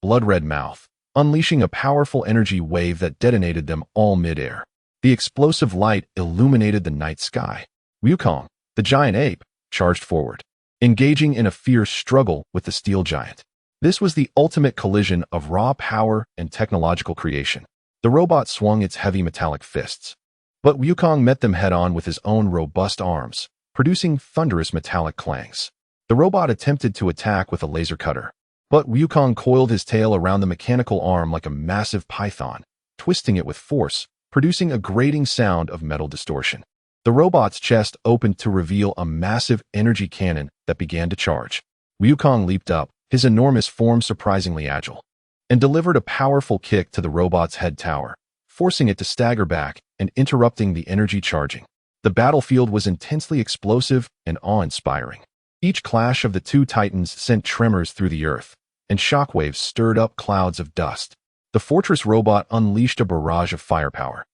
Speaker 1: blood-red mouth, unleashing a powerful energy wave that detonated them all mid-air. The explosive light illuminated the night sky. Wukong, the giant ape, charged forward, engaging in a fierce struggle with the steel giant. This was the ultimate collision of raw power and technological creation. The robot swung its heavy metallic fists, but Wukong met them head-on with his own robust arms, producing thunderous metallic clangs. The robot attempted to attack with a laser cutter, but Wukong coiled his tail around the mechanical arm like a massive python, twisting it with force, producing a grating sound of metal distortion. The robot's chest opened to reveal a massive energy cannon that began to charge. Wukong leaped up, his enormous form surprisingly agile, and delivered a powerful kick to the robot's head tower, forcing it to stagger back and interrupting the energy charging. The battlefield was intensely explosive and awe-inspiring. Each clash of the two titans sent tremors through the earth, and shockwaves stirred up clouds of dust. The fortress robot unleashed a barrage of firepower,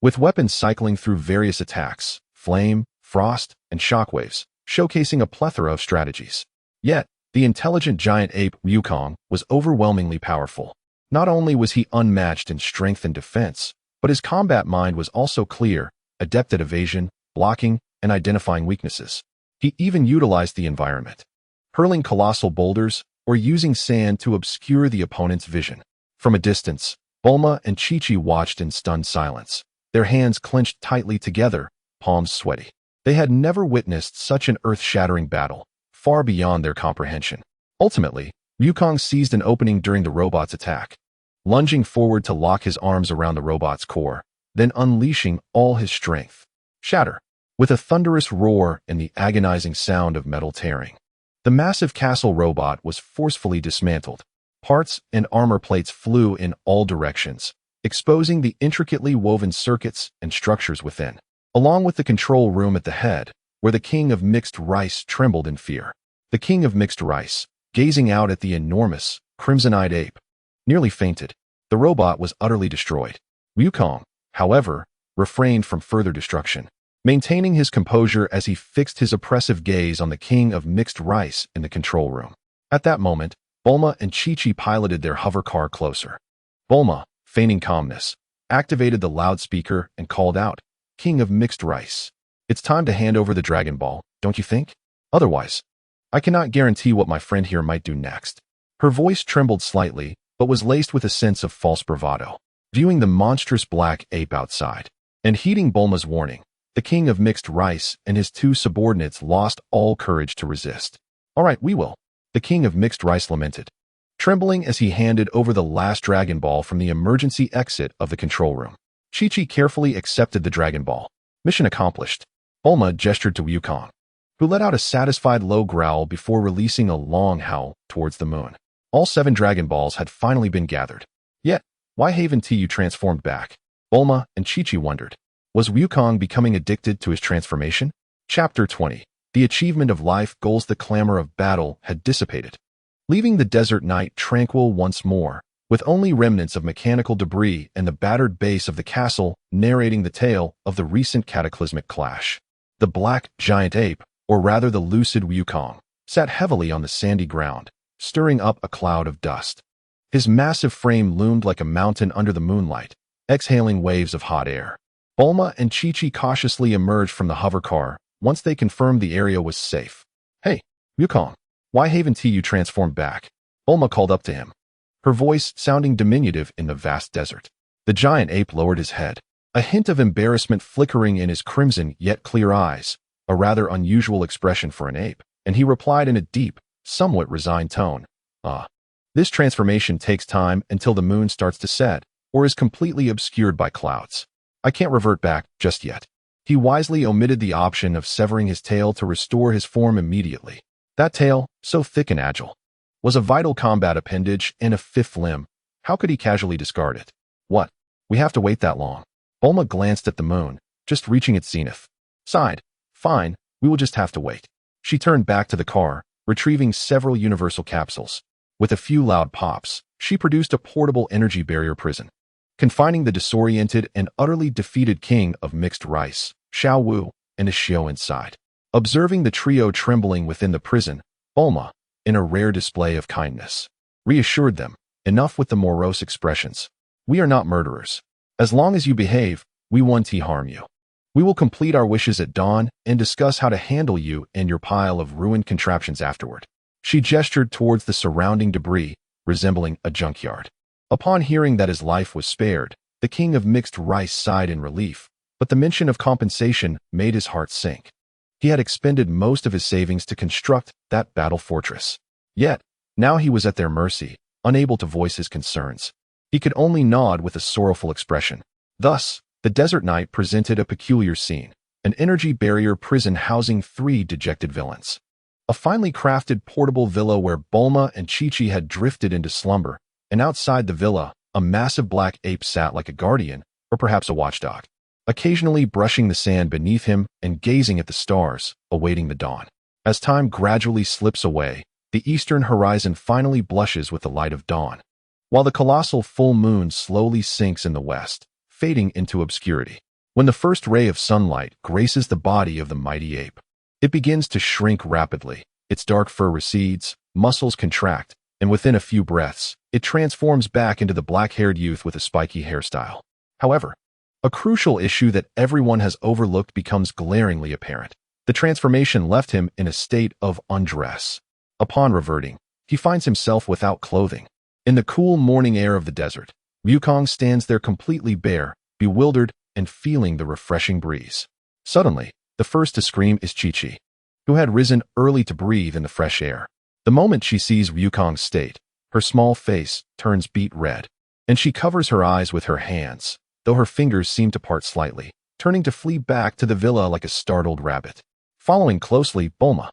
Speaker 1: with weapons cycling through various attacks, flame, frost, and shockwaves, showcasing a plethora of strategies. Yet, the intelligent giant ape Wukong was overwhelmingly powerful. Not only was he unmatched in strength and defense, but his combat mind was also clear, adept at evasion, blocking, and identifying weaknesses. He even utilized the environment, hurling colossal boulders or using sand to obscure the opponent's vision. From a distance, Bulma and Chi-Chi watched in stunned silence, their hands clenched tightly together, palms sweaty. They had never witnessed such an earth-shattering battle, far beyond their comprehension. Ultimately, Wukong seized an opening during the robot's attack, lunging forward to lock his arms around the robot's core, then unleashing all his strength. Shatter! With a thunderous roar and the agonizing sound of metal tearing, the massive castle robot was forcefully dismantled. Parts and armor plates flew in all directions, exposing the intricately woven circuits and structures within, along with the control room at the head, where the King of Mixed Rice trembled in fear. The King of Mixed Rice, gazing out at the enormous, crimson-eyed ape, nearly fainted. The robot was utterly destroyed. Wukong, however, refrained from further destruction, maintaining his composure as he fixed his oppressive gaze on the King of Mixed Rice in the control room. At that moment, Bulma and Chi-Chi piloted their hover car closer. Bulma, feigning calmness, activated the loudspeaker and called out, "King of Mixed Rice, it's time to hand over the Dragon Ball, don't you think? Otherwise, I cannot guarantee what my friend here might do next." Her voice trembled slightly, but was laced with a sense of false bravado. Viewing the monstrous black ape outside, and heeding Bulma's warning, the King of Mixed Rice and his two subordinates lost all courage to resist. "All right, we will," the King of Mixed Rice lamented, trembling as he handed over the last Dragon Ball from the emergency exit of the control room. Chi-Chi carefully accepted the Dragon Ball. Mission accomplished. Bulma gestured to Wukong, who let out a satisfied low growl before releasing a long howl towards the moon. All 7 Dragon Balls had finally been gathered. Yet, why haven't you transformed back? Bulma and Chi-Chi wondered. Was Wukong becoming addicted to his transformation? Chapter 20. The achievement of life goals. The clamor of battle had dissipated, leaving the desert night tranquil once more, with only remnants of mechanical debris and the battered base of the castle narrating the tale of the recent cataclysmic clash. The black giant ape, or rather the lucid Wukong, sat heavily on the sandy ground, stirring up a cloud of dust. His massive frame loomed like a mountain under the moonlight, exhaling waves of hot air. Bulma and Chi-Chi cautiously emerged from the hover car once they confirmed the area was safe. "Hey, Wukong, why haven't you transformed back?" Bulma called up to him, her voice sounding diminutive in the vast desert. The giant ape lowered his head, a hint of embarrassment flickering in his crimson yet clear eyes, a rather unusual expression for an ape, and he replied in a deep, somewhat resigned tone, This transformation takes time until the moon starts to set, or is completely obscured by clouds. I can't revert back just yet." He wisely omitted the option of severing his tail to restore his form immediately. That tail, so thick and agile, was a vital combat appendage and a fifth limb. How could he casually discard it? "What? We have to wait that long?" Bulma glanced at the moon, just reaching its zenith. Sighed. "Fine, we will just have to wait." She turned back to the car, retrieving several universal capsules. With a few loud pops, she produced a portable energy barrier prison, confining the disoriented and utterly defeated king of mixed rice, Xiao Wu, and his Xiao inside. Observing the trio trembling within the prison, Bulma, in a rare display of kindness, reassured them, enough with the morose expressions. We are not murderers. As long as you behave, we won't harm you. We will complete our wishes at dawn and discuss how to handle you and your pile of ruined contraptions afterward. She gestured towards the surrounding debris, resembling a junkyard. Upon hearing that his life was spared, the king of mixed rice sighed in relief, but the mention of compensation made his heart sink. He had expended most of his savings to construct that battle fortress. Yet, now he was at their mercy, unable to voice his concerns. He could only nod with a sorrowful expression. Thus, the desert night presented a peculiar scene, an energy barrier prison housing 3 dejected villains. A finely crafted portable villa where Bulma and Chi-Chi had drifted into slumber, and outside the villa, a massive black ape sat like a guardian, or perhaps a watchdog, occasionally brushing the sand beneath him and gazing at the stars, awaiting the dawn. As time gradually slips away, the eastern horizon finally blushes with the light of dawn, while the colossal full moon slowly sinks in the west, fading into obscurity. When the first ray of sunlight graces the body of the mighty ape, it begins to shrink rapidly. Its dark fur recedes, muscles contract, and within a few breaths, it transforms back into the black-haired youth with a spiky hairstyle. However, a crucial issue that everyone has overlooked becomes glaringly apparent. The transformation left him in a state of undress. Upon reverting, he finds himself without clothing. In the cool morning air of the desert, Wukong stands there completely bare, bewildered, and feeling the refreshing breeze. Suddenly, the first to scream is Chi-Chi, who had risen early to breathe in the fresh air. The moment she sees Wukong's state, her small face turns beet red, and she covers her eyes with her hands, though her fingers seem to part slightly, turning to flee back to the villa like a startled rabbit. Following closely, Bulma,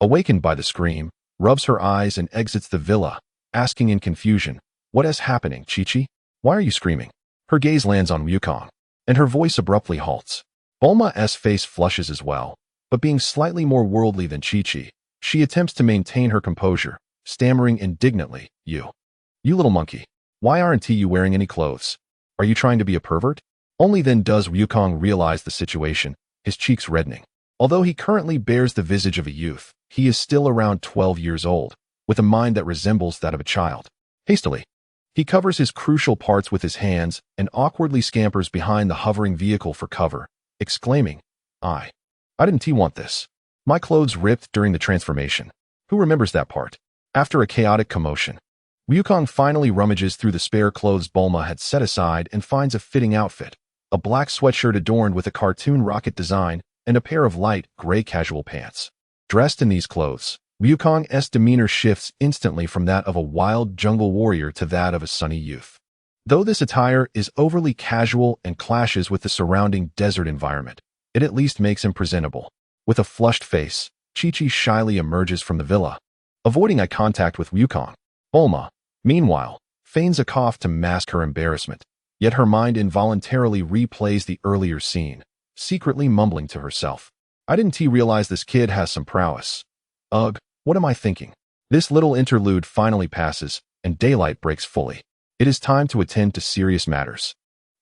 Speaker 1: awakened by the scream, rubs her eyes and exits the villa, asking in confusion, "What is happening, Chi-Chi? Why are you screaming?" Her gaze lands on Wukong, and her voice abruptly halts. Bulma's face flushes as well, but being slightly more worldly than Chi-Chi, she attempts to maintain her composure, stammering indignantly, You little monkey. Why aren't you wearing any clothes? Are you trying to be a pervert?" Only then does Wukong realize the situation, his cheeks reddening. Although he currently bears the visage of a youth, he is still around 12 years old, with a mind that resembles that of a child. Hastily, he covers his crucial parts with his hands and awkwardly scampers behind the hovering vehicle for cover, exclaiming, I didn't want this. My clothes ripped during the transformation. Who remembers that part? After a chaotic commotion, Wukong finally rummages through the spare clothes Bulma had set aside and finds a fitting outfit, a black sweatshirt adorned with a cartoon rocket design and a pair of light gray casual pants. Dressed in these clothes, Wukong's demeanor shifts instantly from that of a wild jungle warrior to that of a sunny youth. Though this attire is overly casual and clashes with the surrounding desert environment, it at least makes him presentable. With a flushed face, Chi-Chi shyly emerges from the villa, avoiding eye contact with Wukong. Bulma, meanwhile, feigns a cough to mask her embarrassment, yet her mind involuntarily replays the earlier scene, secretly mumbling to herself, I didn't realize this kid has some prowess. Ugh, what am I thinking? This little interlude finally passes, and daylight breaks fully. It is time to attend to serious matters.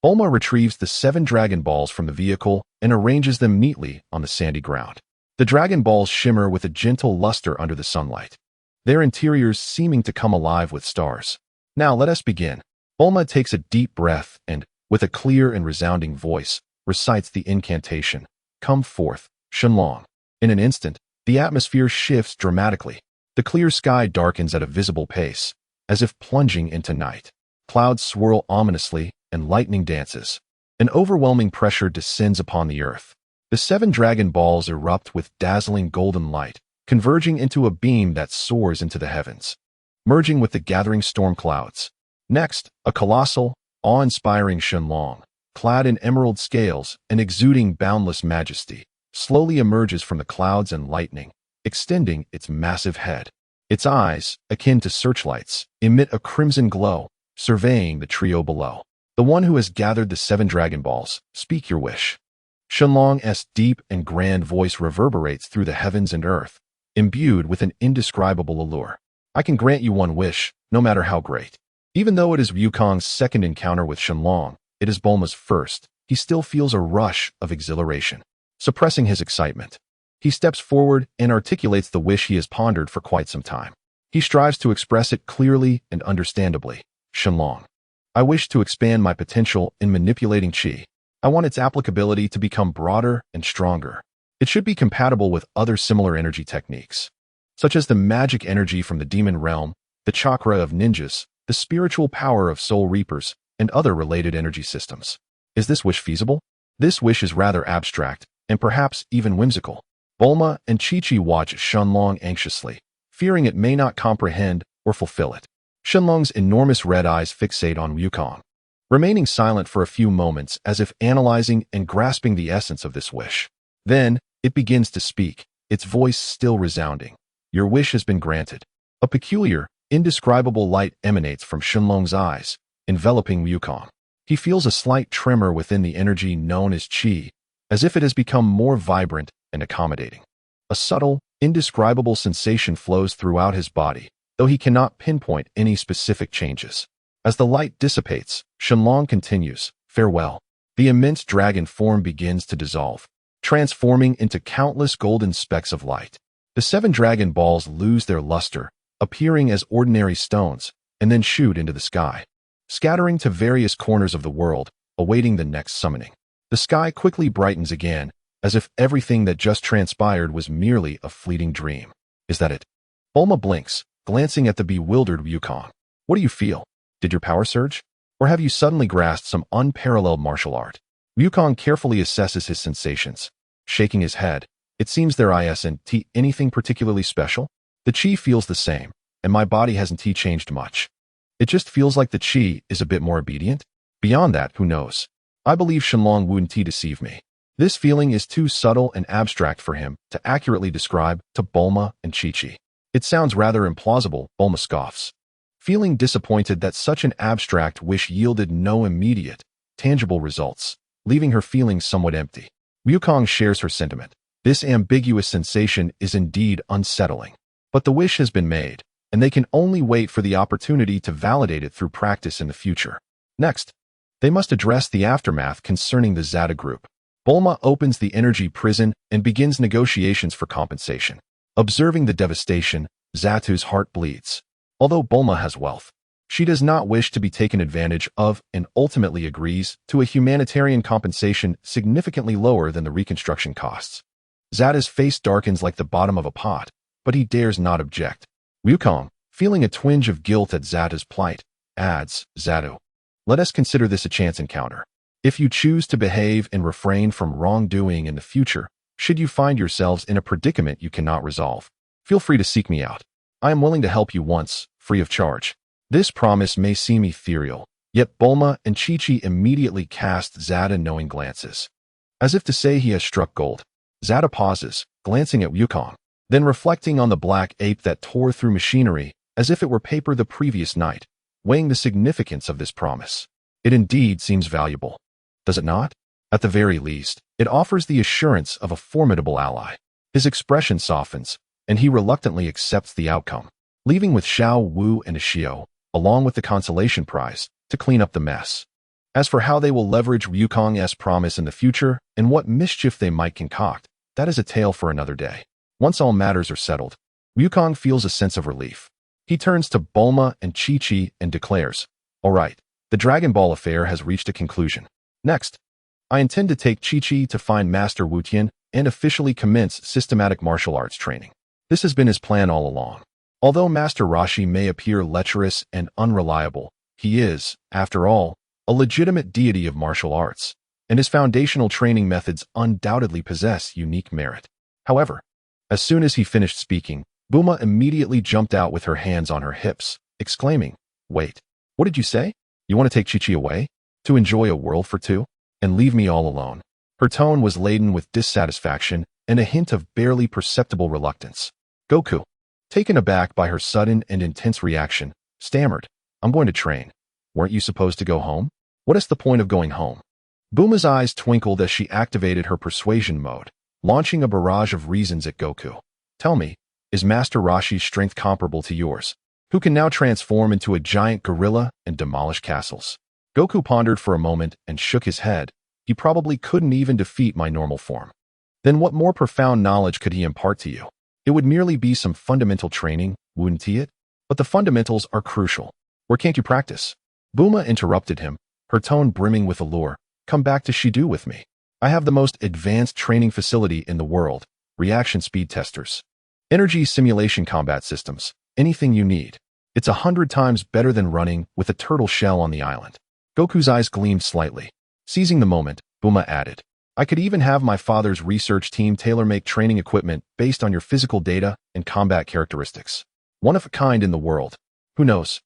Speaker 1: Bulma retrieves the 7 Dragon Balls from the vehicle and arranges them neatly on the sandy ground. The Dragon Balls shimmer with a gentle luster under the sunlight, their interiors seeming to come alive with stars. Now let us begin. Bulma takes a deep breath and, with a clear and resounding voice, recites the incantation, Come forth, Shenlong. In an instant, the atmosphere shifts dramatically. The clear sky darkens at a visible pace, as if plunging into night. Clouds swirl ominously, and lightning dances. An overwhelming pressure descends upon the earth. The 7 Dragon Balls erupt with dazzling golden light, converging into a beam that soars into the heavens, merging with the gathering storm clouds. Next, a colossal, awe-inspiring Shenlong, clad in emerald scales and exuding boundless majesty, slowly emerges from the clouds and lightning, extending its massive head. Its eyes, akin to searchlights, emit a crimson glow, surveying the trio below. The one who has gathered the 7 Dragon Balls, speak your wish. Shenlong's deep and grand voice reverberates through the heavens and earth, imbued with an indescribable allure. I can grant you one wish, no matter how great. Even though it is Wukong's second encounter with Shenlong, it is Bulma's first. He still feels a rush of exhilaration. Suppressing his excitement, he steps forward and articulates the wish he has pondered for quite some time. He strives to express it clearly and understandably. Shenlong, I wish to expand my potential in manipulating qi. I want its applicability to become broader and stronger. It should be compatible with other similar energy techniques, such as the magic energy from the demon realm, the chakra of ninjas, the spiritual power of soul reapers, and other related energy systems. Is this wish feasible? This wish is rather abstract, and perhaps even whimsical. Bulma and Chi-Chi watch Shenlong anxiously, fearing it may not comprehend or fulfill it. Shenlong's enormous red eyes fixate on Wukong, remaining silent for a few moments as if analyzing and grasping the essence of this wish. Then, it begins to speak, its voice still resounding. Your wish has been granted. A peculiar, indescribable light emanates from Shenlong's eyes, enveloping Wukong. He feels a slight tremor within the energy known as qi, as if it has become more vibrant and accommodating. A subtle, indescribable sensation flows throughout his body, though he cannot pinpoint any specific changes. As the light dissipates, Shenlong continues, farewell. The immense dragon form begins to dissolve, transforming into countless golden specks of light. The 7 dragon balls lose their luster, appearing as ordinary stones, and then shoot into the sky, scattering to various corners of the world, awaiting the next summoning. The sky quickly brightens again, as if everything that just transpired was merely a fleeting dream. Is that it? Bulma blinks, glancing at the bewildered Wukong. What do you feel? Did your power surge? Or have you suddenly grasped some unparalleled martial art? Wukong carefully assesses his sensations, shaking his head. It seems there isn't anything particularly special. The qi feels the same, and my body hasn't changed much. It just feels like the qi is a bit more obedient. Beyond that, who knows? I believe Shenlong wouldn't deceive me. This feeling is too subtle and abstract for him to accurately describe to Bulma and Chi-Chi. It sounds rather implausible, Bulma scoffs, feeling disappointed that such an abstract wish yielded no immediate, tangible results, leaving her feeling somewhat empty. Wukong shares her sentiment. This ambiguous sensation is indeed unsettling. But the wish has been made, and they can only wait for the opportunity to validate it through practice in the future. Next, they must address the aftermath concerning the Zeta group. Bulma opens the energy prison and begins negotiations for compensation. Observing the devastation, Zatu's heart bleeds. Although Bulma has wealth, she does not wish to be taken advantage of and ultimately agrees to a humanitarian compensation significantly lower than the reconstruction costs. Zata's face darkens like the bottom of a pot, but he dares not object. Wukong, feeling a twinge of guilt at Zata's plight, adds, Zatu, let us consider this a chance encounter. If you choose to behave and refrain from wrongdoing in the future, should you find yourselves in a predicament you cannot resolve, feel free to seek me out. I am willing to help you once, free of charge. This promise may seem ethereal, yet Bulma and Chi-Chi immediately cast Zata knowing glances. As if to say he has struck gold, Zata pauses, glancing at Wukong, then reflecting on the black ape that tore through machinery as if it were paper the previous night, weighing the significance of this promise. It indeed seems valuable, does it not? At the very least, it offers the assurance of a formidable ally. His expression softens, and he reluctantly accepts the outcome, leaving with Xiao Wu and Ashio, along with the consolation prize, to clean up the mess. As for how they will leverage Wukong's promise in the future and what mischief they might concoct, that is a tale for another day. Once all matters are settled, Wukong feels a sense of relief. He turns to Bulma and Chi-Chi and declares, all right, the Dragon Ball affair has reached a conclusion. Next, I intend to take Chi-Chi to find Master Wutian and officially commence systematic martial arts training. This has been his plan all along. Although Master Roshi may appear lecherous and unreliable, he is, after all, a legitimate deity of martial arts, and his foundational training methods undoubtedly possess unique merit. However, as soon as he finished speaking, Bulma immediately jumped out with her hands on her hips, exclaiming, wait, what did you say? You want to take Chi-Chi away? To enjoy a world for two? And leave me all alone? Her tone was laden with dissatisfaction and a hint of barely perceptible reluctance. Goku, taken aback by her sudden and intense reaction, stammered, I'm going to train. Weren't you supposed to go home? What is the point of going home? Bulma's eyes twinkled as she activated her persuasion mode, launching a barrage of reasons at Goku. Tell me, is Master Roshi's strength comparable to yours? who can now transform into a giant gorilla and demolish castles. Goku pondered for a moment and shook his head. He probably couldn't even defeat my normal form. Then what more profound knowledge could he impart to you? It would merely be some fundamental training, wouldn't it? But the fundamentals are crucial. Where can't you practice? Bulma interrupted him, her tone brimming with allure. Come back to Shidu with me. I have the most advanced training facility in the world, reaction speed testers, energy simulation combat systems, anything you need. It's 100 times better than running with a turtle shell on the island. Goku's eyes gleamed slightly. Seizing the moment, Bulma added, I could even have my father's research team tailor-make training equipment based on your physical data and combat characteristics. One of a kind in the world. Who knows?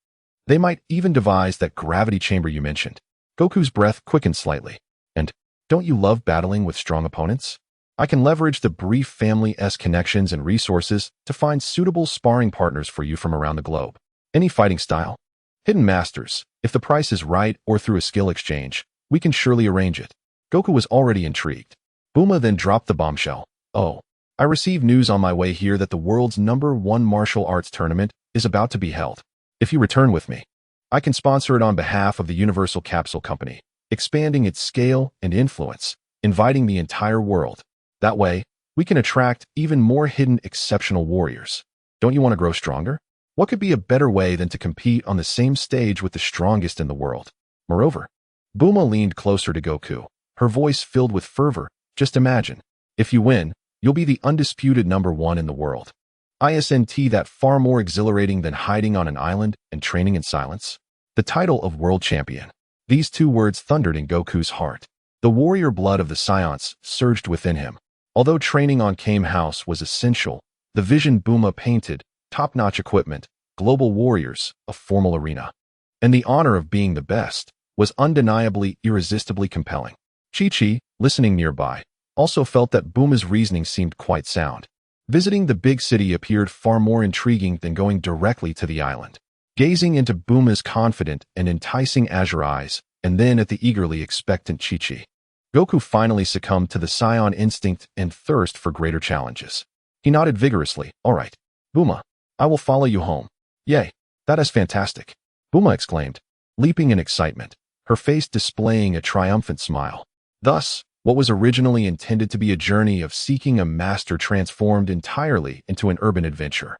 Speaker 1: They might even devise that gravity chamber you mentioned. Goku's breath quickened slightly. And, don't you love battling with strong opponents? I can leverage the brief family-esque connections and resources to find suitable sparring partners for you from around the globe. Any fighting style? Hidden masters. If the price is right or through a skill exchange, we can surely arrange it. Goku was already intrigued. Bulma then dropped the bombshell. Oh, I received news on my way here that the world's #1 martial arts tournament is about to be held. If you return with me, I can sponsor it on behalf of the Universal Capsule Company, expanding its scale and influence, inviting the entire world. That way, we can attract even more hidden exceptional warriors. Don't you want to grow stronger? What could be a better way than to compete on the same stage with the strongest in the world? Moreover, Bulma leaned closer to Goku, her voice filled with fervor. Just imagine, if you win, you'll be the undisputed #1 in the world. Isn't that far more exhilarating than hiding on an island and training in silence? The title of world champion. These two words thundered in Goku's heart. The warrior blood of the Science surged within him. Although training on Kame House was essential, the vision Bulma painted, top-notch equipment, global warriors, a formal arena, and the honor of being the best, was undeniably irresistibly compelling. Chi-Chi, listening nearby, also felt that Bulma's reasoning seemed quite sound. Visiting the big city appeared far more intriguing than going directly to the island. Gazing into Bulma's confident and enticing azure eyes, and then at the eagerly expectant Chi-Chi, Goku finally succumbed to the Saiyan instinct and thirst for greater challenges. He nodded vigorously. All right, Bulma, I will follow you home. Yay, that is fantastic, Bulma exclaimed, leaping in excitement, her face displaying a triumphant smile. Thus, what was originally intended to be a journey of seeking a master transformed entirely into an urban adventure.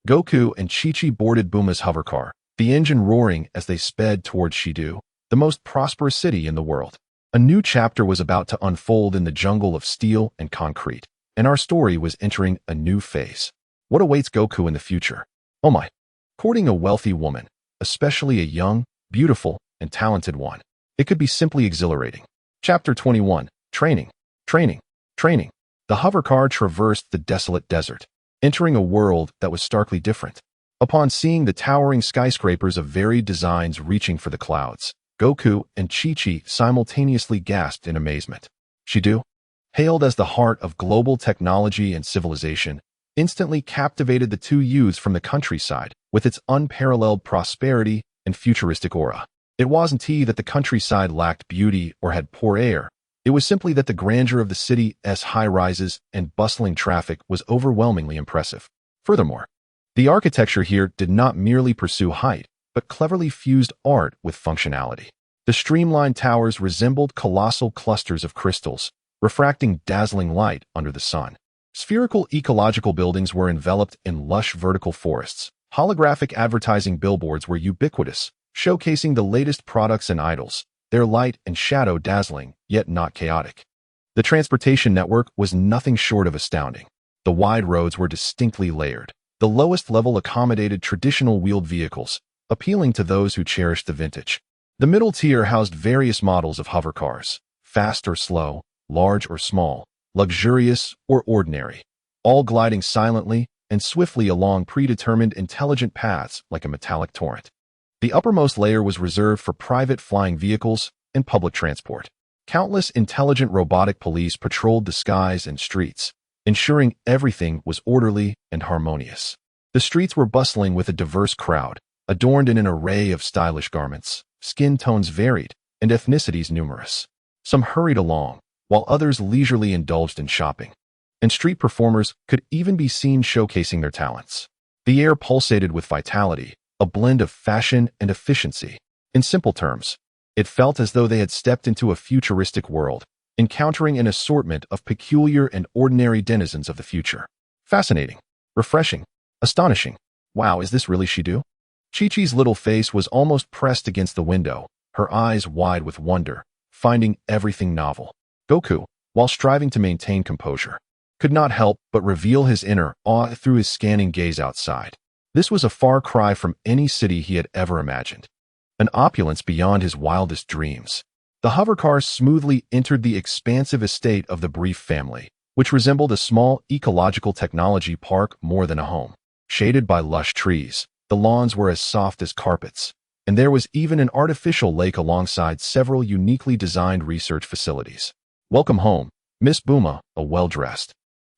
Speaker 1: Goku and Chi-Chi boarded Bulma's hovercar, the engine roaring as they sped towards Shidu, the most prosperous city in the world. A new chapter was about to unfold in the jungle of steel and concrete, and our story was entering a new phase. What awaits Goku in the future? Oh my! Courting a wealthy woman, especially a young, beautiful, and talented one. It could be simply exhilarating. Chapter 21. Training. Training. Training. The hovercar traversed the desolate desert, entering a world that was starkly different. Upon seeing the towering skyscrapers of varied designs reaching for the clouds, Goku and Chi-Chi simultaneously gasped in amazement. Shidu, hailed as the heart of global technology and civilization, instantly captivated the two youths from the countryside with its unparalleled prosperity and futuristic aura. It wasn't that the countryside lacked beauty or had poor air. It was simply that the grandeur of the city's high-rises and bustling traffic was overwhelmingly impressive. Furthermore, the architecture here did not merely pursue height, but cleverly fused art with functionality. The streamlined towers resembled colossal clusters of crystals, refracting dazzling light under the sun. Spherical ecological buildings were enveloped in lush vertical forests. Holographic advertising billboards were ubiquitous, showcasing the latest products and idols, their light and shadow dazzling, yet not chaotic. The transportation network was nothing short of astounding. The wide roads were distinctly layered. The lowest level accommodated traditional wheeled vehicles, appealing to those who cherished the vintage. The middle tier housed various models of hovercars, fast or slow, large or small, luxurious or ordinary, all gliding silently and swiftly along predetermined intelligent paths like a metallic torrent. The uppermost layer was reserved for private flying vehicles and public transport. Countless intelligent robotic police patrolled the skies and streets, ensuring everything was orderly and harmonious. The streets were bustling with a diverse crowd, adorned in an array of stylish garments, skin tones varied, and ethnicities numerous. Some hurried along, while others leisurely indulged in shopping. And street performers could even be seen showcasing their talents. The air pulsated with vitality, a blend of fashion and efficiency. In simple terms, it felt as though they had stepped into a futuristic world, encountering an assortment of peculiar and ordinary denizens of the future. Fascinating, refreshing, astonishing. Wow, is this really Shido? Chi-Chi's little face was almost pressed against the window, her eyes wide with wonder, finding everything novel. Goku, while striving to maintain composure, could not help but reveal his inner awe through his scanning gaze outside. This was a far cry from any city he had ever imagined, an opulence beyond his wildest dreams. The hovercar smoothly entered the expansive estate of the Brief family, which resembled a small ecological technology park more than a home. Shaded by lush trees, the lawns were as soft as carpets, and there was even an artificial lake alongside several uniquely designed research facilities. "Welcome home, Miss Buma," a well-dressed,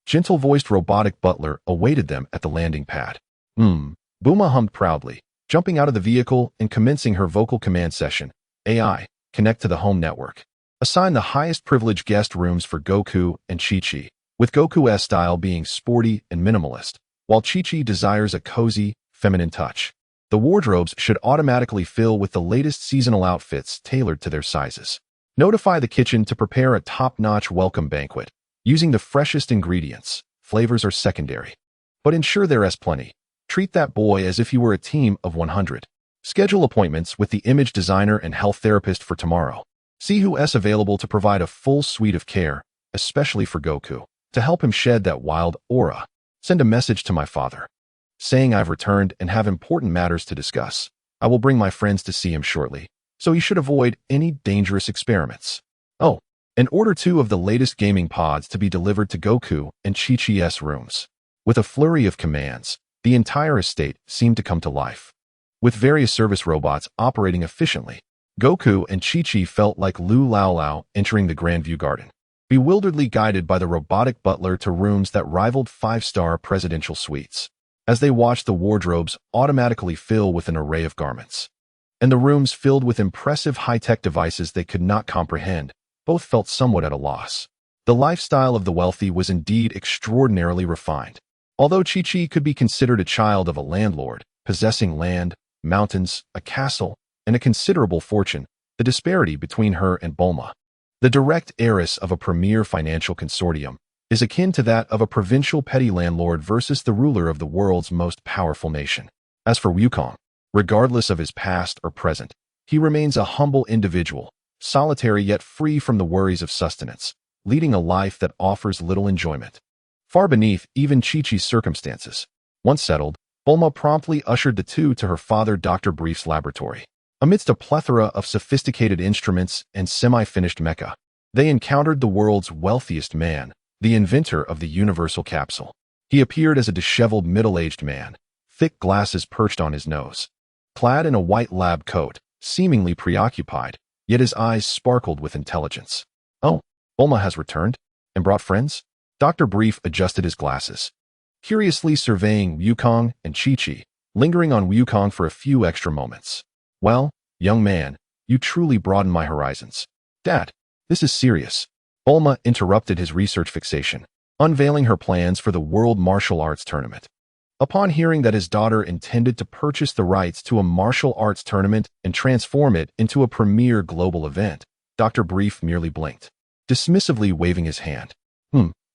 Speaker 1: gentle-voiced robotic butler awaited them at the landing pad. Buma hummed proudly, jumping out of the vehicle and commencing her vocal command session. "AI, connect to the home network. Assign the highest privilege guest rooms for Goku and Chi-Chi, with Goku's style being sporty and minimalist, while Chi-Chi desires a cozy, feminine touch. The wardrobes should automatically fill with the latest seasonal outfits tailored to their sizes. Notify the kitchen to prepare a top-notch welcome banquet, using the freshest ingredients. Flavors are secondary, but ensure there's plenty. Treat that boy as if you were a team of 100. Schedule appointments with the image designer and health therapist for tomorrow. See who's available to provide a full suite of care, especially for Goku, to help him shed that wild aura. Send a message to my father, saying I've returned and have important matters to discuss. I will bring my friends to see him shortly, so he should avoid any dangerous experiments. Oh, and order 2 of the latest gaming pods to be delivered to Goku and Chi-Chi's rooms." With a flurry of commands, the entire estate seemed to come to life. With various service robots operating efficiently, Goku and Chi-Chi felt like Lu Lao Lao entering the Grandview Garden, bewilderedly guided by the robotic butler to rooms that rivaled 5-star presidential suites. As they watched the wardrobes automatically fill with an array of garments, and the rooms filled with impressive high-tech devices they could not comprehend, both felt somewhat at a loss. The lifestyle of the wealthy was indeed extraordinarily refined. Although Chi-Chi could be considered a child of a landlord, possessing land, mountains, a castle, and a considerable fortune, the disparity between her and Bulma, the direct heiress of a premier financial consortium, is akin to that of a provincial petty landlord versus the ruler of the world's most powerful nation. As for Wukong, regardless of his past or present, he remains a humble individual, solitary yet free from the worries of sustenance, leading a life that offers little enjoyment. Far beneath even Chi-Chi's circumstances. Once settled, Bulma promptly ushered the two to her father Dr. Brief's laboratory. Amidst a plethora of sophisticated instruments and semi-finished mecha, they encountered the world's wealthiest man, the inventor of the universal capsule. He appeared as a disheveled middle-aged man, thick glasses perched on his nose, clad in a white lab coat, seemingly preoccupied, yet his eyes sparkled with intelligence. "Oh, Bulma has returned? And brought friends?" Dr. Brief adjusted his glasses, curiously surveying Wukong and Chi-Chi, lingering on Wukong for a few extra moments. "Well, young man, you truly broaden my horizons." "Dad, this is serious." Bulma interrupted his research fixation, unveiling her plans for the World Martial Arts Tournament. Upon hearing that his daughter intended to purchase the rights to a martial arts tournament and transform it into a premier global event, Dr. Brief merely blinked, dismissively waving his hand.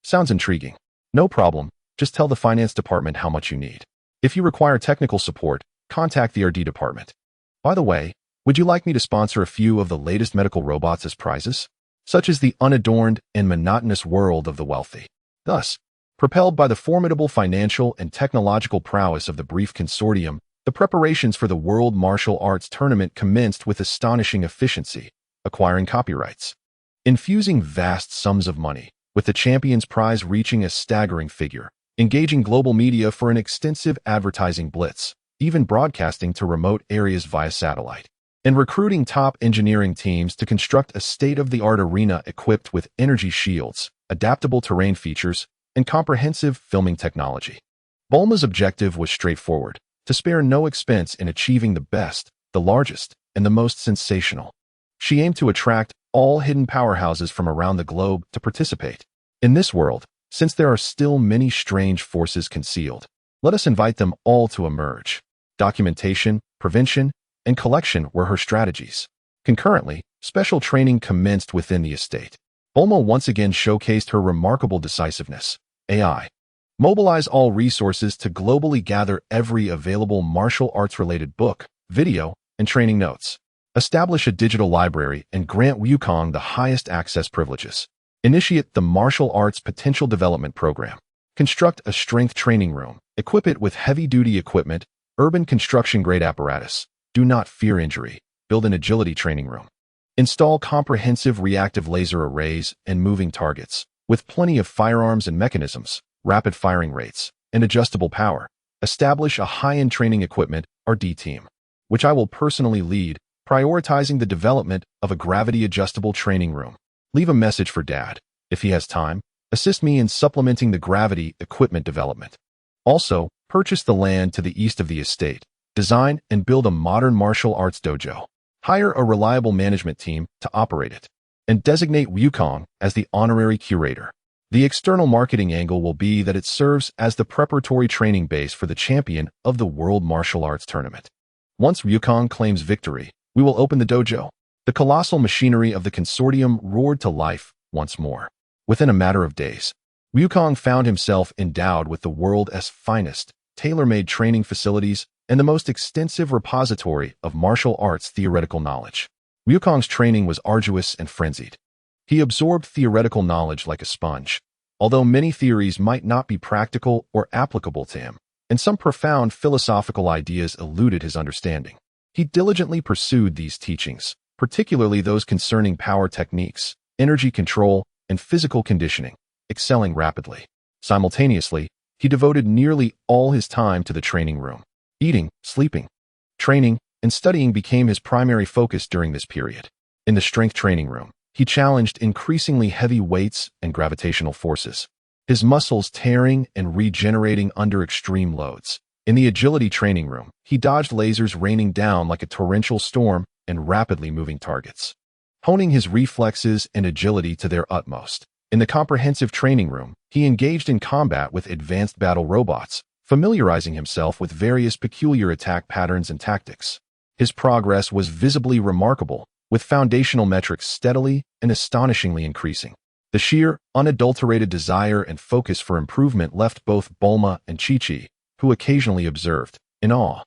Speaker 1: Sounds intriguing. No problem, just tell the finance department how much you need. If you require technical support, contact the R&D department. By the way, would you like me to sponsor a few of the latest medical robots as prizes? Such as the unadorned and monotonous world of the wealthy. Thus, propelled by the formidable financial and technological prowess of the Brief Consortium, the preparations for the World Martial Arts Tournament commenced with astonishing efficiency, acquiring copyrights, infusing vast sums of money, with the champion's prize reaching a staggering figure, engaging global media for an extensive advertising blitz, even broadcasting to remote areas via satellite, and recruiting top engineering teams to construct a state-of-the-art arena equipped with energy shields, adaptable terrain features, and comprehensive filming technology. Bulma's objective was straightforward, to spare no expense in achieving the best, the largest, and the most sensational. She aimed to attract all hidden powerhouses from around the globe to participate. In this world, since there are still many strange forces concealed, let us invite them all to emerge. Documentation, prevention, and collection were her strategies. Concurrently, special training commenced within the estate. Bulma once again showcased her remarkable decisiveness. AI. Mobilize all resources to globally gather every available martial arts-related book, video, and training notes. Establish a digital library and grant Wukong the highest access privileges. Initiate the Martial Arts Potential Development Program. Construct a strength training room. Equip it with heavy-duty equipment, urban construction-grade apparatus. Do not fear injury. Build an agility training room. Install comprehensive reactive laser arrays and moving targets, with plenty of firearms and mechanisms, rapid firing rates, and adjustable power. Establish a high-end training equipment, RD team, which I will personally lead, prioritizing the development of a gravity-adjustable training room. Leave a message for Dad. If he has time, assist me in supplementing the gravity equipment development. Also, purchase the land to the east of the estate. Design and build a modern martial arts dojo. Hire a reliable management team to operate it. And designate Wukong as the honorary curator. The external marketing angle will be that it serves as the preparatory training base for the champion of the World Martial Arts Tournament. Once Wukong claims victory, we will open the dojo. The colossal machinery of the consortium roared to life once more. Within a matter of days, Wukong found himself endowed with the world's finest, tailor-made training facilities and the most extensive repository of martial arts theoretical knowledge. Wukong's training was arduous and frenzied. He absorbed theoretical knowledge like a sponge, although many theories might not be practical or applicable to him, and some profound philosophical ideas eluded his understanding. He diligently pursued these teachings, particularly those concerning power techniques, energy control, and physical conditioning, excelling rapidly. Simultaneously, he devoted nearly all his time to the training room. Eating, sleeping, training, and studying became his primary focus during this period. In the strength training room, he challenged increasingly heavy weights and gravitational forces, his muscles tearing and regenerating under extreme loads. In the agility training room, he dodged lasers raining down like a torrential storm and rapidly moving targets, honing his reflexes and agility to their utmost. In the comprehensive training room, he engaged in combat with advanced battle robots, familiarizing himself with various peculiar attack patterns and tactics. His progress was visibly remarkable, with foundational metrics steadily and astonishingly increasing. The sheer, unadulterated desire and focus for improvement left both Bulma and Chi-Chi, who occasionally observed, in awe.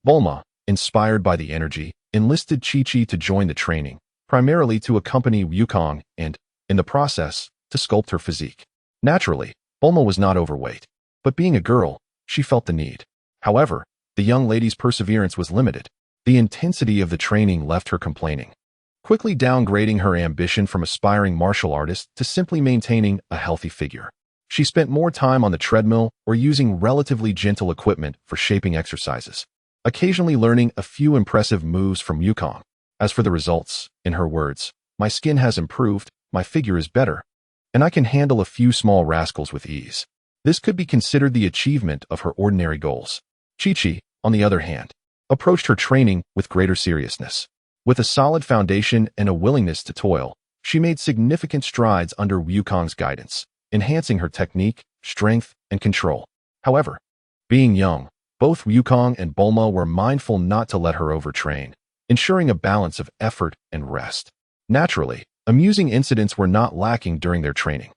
Speaker 1: Bulma, inspired by the energy, enlisted Chi-Chi to join the training, primarily to accompany Wukong and, in the process, to sculpt her physique. Naturally, Bulma was not overweight, but being a girl, she felt the need. However, the young lady's perseverance was limited. The intensity of the training left her complaining, quickly downgrading her ambition from aspiring martial artist to simply maintaining a healthy figure. She spent more time on the treadmill or using relatively gentle equipment for shaping exercises, occasionally learning a few impressive moves from Wukong. As for the results, in her words, "My skin has improved, my figure is better, and I can handle a few small rascals with ease." This could be considered the achievement of her ordinary goals. Chi-Chi, on the other hand, approached her training with greater seriousness. With a solid foundation and a willingness to toil, she made significant strides under Wukong's guidance, enhancing her technique, strength, and control. However, being young, both Wukong and Bulma were mindful not to let her overtrain, ensuring a balance of effort and rest. Naturally, amusing incidents were not lacking during their training.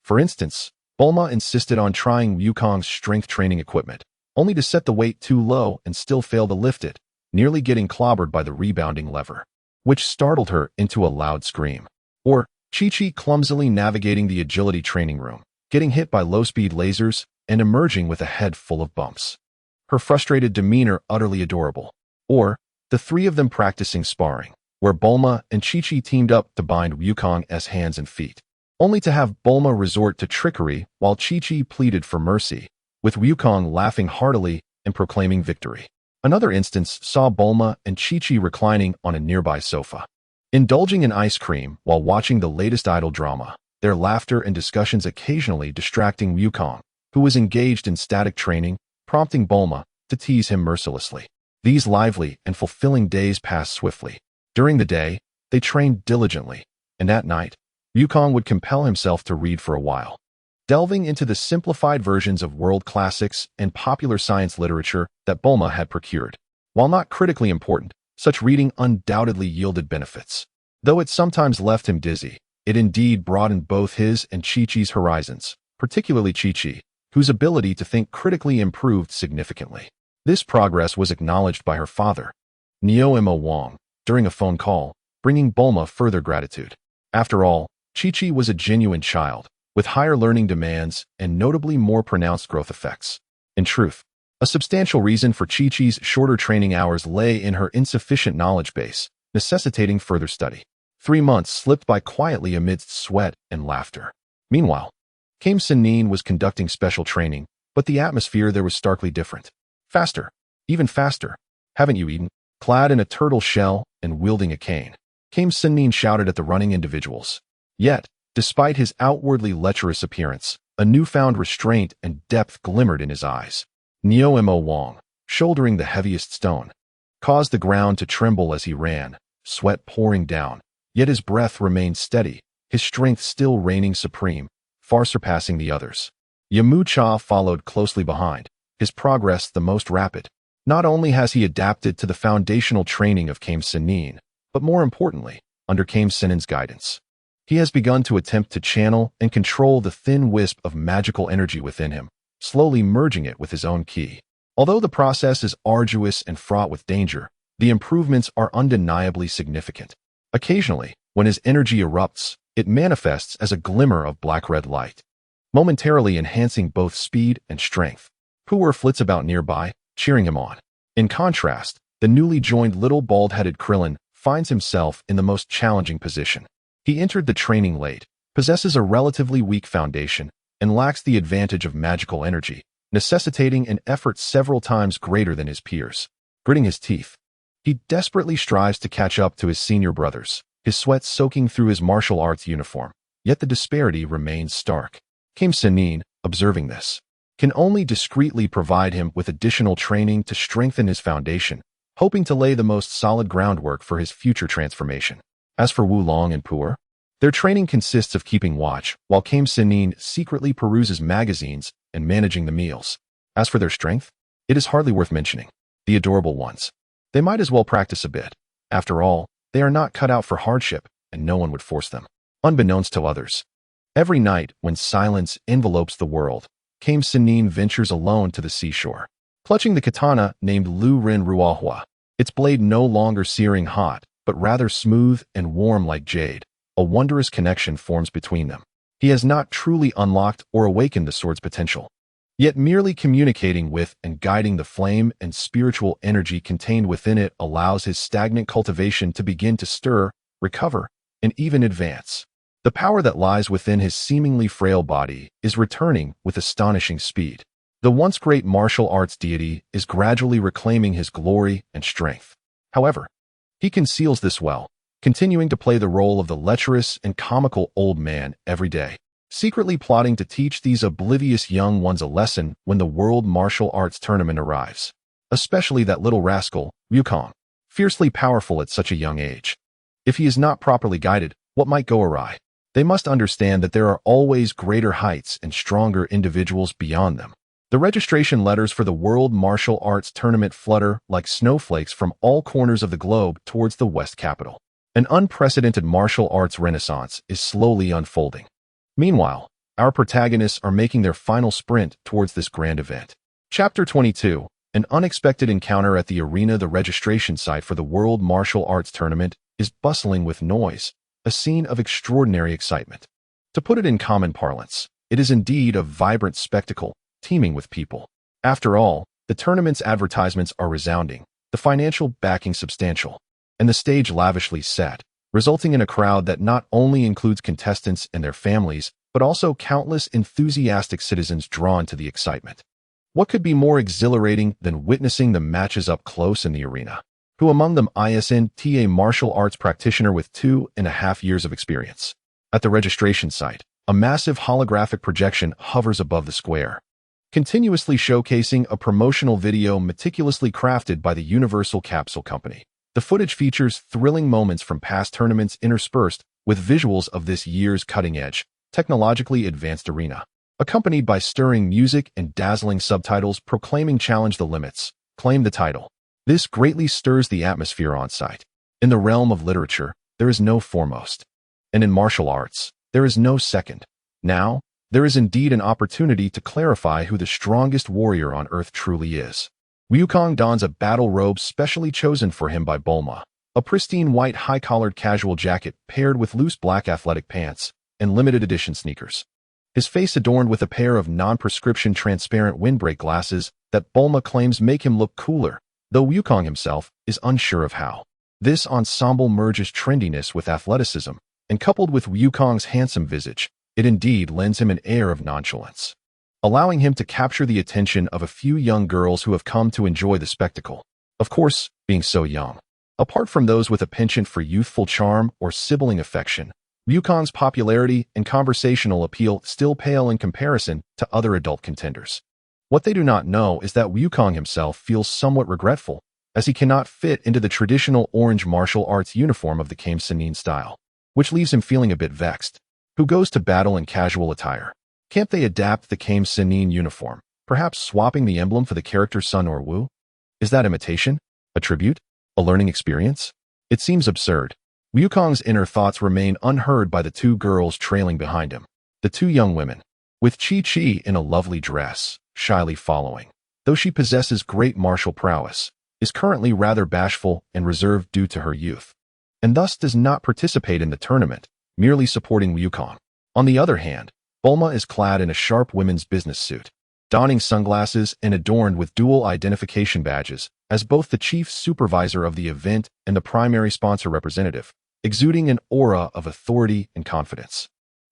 Speaker 1: For instance, Bulma insisted on trying Wukong's strength training equipment, only to set the weight too low and still fail to lift it, nearly getting clobbered by the rebounding lever, which startled her into a loud scream. Or Chi-Chi clumsily navigating the agility training room, getting hit by low-speed lasers, and emerging with a head full of bumps. Her frustrated demeanor utterly adorable. Or the three of them practicing sparring, where Bulma and Chi-Chi teamed up to bind Wukong's hands and feet, only to have Bulma resort to trickery while Chi-Chi pleaded for mercy, with Wukong laughing heartily and proclaiming victory. Another instance saw Bulma and Chi-Chi reclining on a nearby sofa, indulging in ice cream while watching the latest idol drama, their laughter and discussions occasionally distracting Wukong, who was engaged in static training, prompting Bulma to tease him mercilessly. These lively and fulfilling days passed swiftly. During the day, they trained diligently, and at night, Wukong would compel himself to read for a while. delving into the simplified versions of world classics and popular science literature that Bulma had procured. While not critically important, such reading undoubtedly yielded benefits. Though it sometimes left him dizzy, it indeed broadened both his and Chi-Chi's horizons, particularly Chi-Chi, whose ability to think critically improved significantly. This progress was acknowledged by her father, Neo Wong, during a phone call, bringing Bulma further gratitude. After all, Chi-Chi was a genuine child, with higher learning demands and notably more pronounced growth effects. In truth, a substantial reason for Chi-Chi's shorter training hours lay in her insufficient knowledge base, necessitating further study. 3 months slipped by quietly amidst sweat and laughter. Meanwhile, Kame Sennin was conducting special training, but the atmosphere there was starkly different. Faster, even faster. Haven't you eaten? Clad in a turtle shell and wielding a cane, Kame Sennin shouted at the running individuals. Yet, despite his outwardly lecherous appearance, a newfound restraint and depth glimmered in his eyes. Neo Wong, shouldering the heaviest stone, caused the ground to tremble as he ran, sweat pouring down, yet his breath remained steady, his strength still reigning supreme, far surpassing the others. Yamu Cha followed closely behind, his progress the most rapid. Not only has he adapted to the foundational training of Kame Sennin, but more importantly, under Kame Sennin's guidance, he has begun to attempt to channel and control the thin wisp of magical energy within him, slowly merging it with his own ki. Although the process is arduous and fraught with danger, the improvements are undeniably significant. Occasionally, when his energy erupts, it manifests as a glimmer of black-red light, momentarily enhancing both speed and strength. Pu'er flits about nearby, cheering him on. In contrast, the newly joined little bald-headed Krillin finds himself in the most challenging position. He entered the training late, possesses a relatively weak foundation, and lacks the advantage of magical energy, necessitating an effort several times greater than his peers. Gritting his teeth, he desperately strives to catch up to his senior brothers, his sweat soaking through his martial arts uniform, yet the disparity remains stark. Kame Sennin, observing this, can only discreetly provide him with additional training to strengthen his foundation, hoping to lay the most solid groundwork for his future transformation. As for Wulong and Pu'er, their training consists of keeping watch, while Kame Sennin secretly peruses magazines and managing the meals. As for their strength, it is hardly worth mentioning. The adorable ones. They might as well practice a bit. After all, they are not cut out for hardship, and no one would force them. Unbeknownst to others, every night when silence envelopes the world, Kame Sennin ventures alone to the seashore, clutching the katana named Lu Ren Ruahua, its blade no longer searing hot, but rather smooth and warm like jade. A wondrous connection forms between them. He has not truly unlocked or awakened the sword's potential, yet merely communicating with and guiding the flame and spiritual energy contained within it allows his stagnant cultivation to begin to stir, recover, and even advance. The power that lies within his seemingly frail body is returning with astonishing speed. The once great martial arts deity is gradually reclaiming his glory and strength. However, he conceals this well, continuing to play the role of the lecherous and comical old man every day, secretly plotting to teach these oblivious young ones a lesson when the World Martial Arts Tournament arrives. Especially that little rascal, Wukong, fiercely powerful at such a young age. If he is not properly guided, what might go awry? They must understand that there are always greater heights and stronger individuals beyond them. The registration letters for the World Martial Arts Tournament flutter like snowflakes from all corners of the globe towards the West capital. An unprecedented martial arts renaissance is slowly unfolding. Meanwhile, our protagonists are making their final sprint towards this grand event. Chapter 22, An unexpected encounter at the arena. The registration site for the World Martial Arts Tournament is bustling with noise, a scene of extraordinary excitement. To put it in common parlance, it is indeed a vibrant spectacle, teeming with people. After all, the tournament's advertisements are resounding, the financial backing substantial, and the stage lavishly set, resulting in a crowd that not only includes contestants and their families, but also countless enthusiastic citizens drawn to the excitement. What could be more exhilarating than witnessing the matches up close in the arena? Who among them isn't a martial arts practitioner with 2.5 years of experience? At the registration site, a massive holographic projection hovers above the square, continuously showcasing a promotional video meticulously crafted by the Universal Capsule Company. The footage features thrilling moments from past tournaments interspersed with visuals of this year's cutting-edge, technologically advanced arena. accompanied by stirring music and dazzling subtitles proclaiming "Challenge the limits, claim the title." This greatly stirs the atmosphere on site. In the realm of literature, there is no foremost. And in martial arts, there is no second. Now, there is indeed an opportunity to clarify who the strongest warrior on earth truly is. Wukong dons a battle robe specially chosen for him by Bulma, a pristine white high-collared casual jacket paired with loose black athletic pants and limited edition sneakers. His face adorned with a pair of non-prescription transparent windbreak glasses that Bulma claims make him look cooler, though Wukong himself is unsure of how. This ensemble merges trendiness with athleticism, and coupled with Wukong's handsome visage, it indeed lends him an air of nonchalance, allowing him to capture the attention of a few young girls who have come to enjoy the spectacle. Of course, being so young. Apart from those with a penchant for youthful charm or sibling affection, Wukong's popularity and conversational appeal still pale in comparison to other adult contenders. What they do not know is that Wukong himself feels somewhat regretful, as he cannot fit into the traditional orange martial arts uniform of the Kame Sennin style, which leaves him feeling a bit vexed. Who goes to battle in casual attire? Can't they adapt the Kame Sennin uniform, perhaps swapping the emblem for the character Sun or Wu? Is that imitation? A tribute? A learning experience? It seems absurd. Wukong's inner thoughts remain unheard by the two girls trailing behind him. The two young women, with Chi-Chi in a lovely dress, shyly following. Though she possesses great martial prowess, is currently rather bashful and reserved due to her youth, and thus does not participate in the tournament, merely supporting Wukong. On the other hand, Bulma is clad in a sharp women's business suit, donning sunglasses and adorned with dual identification badges as both the chief supervisor of the event and the primary sponsor representative, exuding an aura of authority and confidence.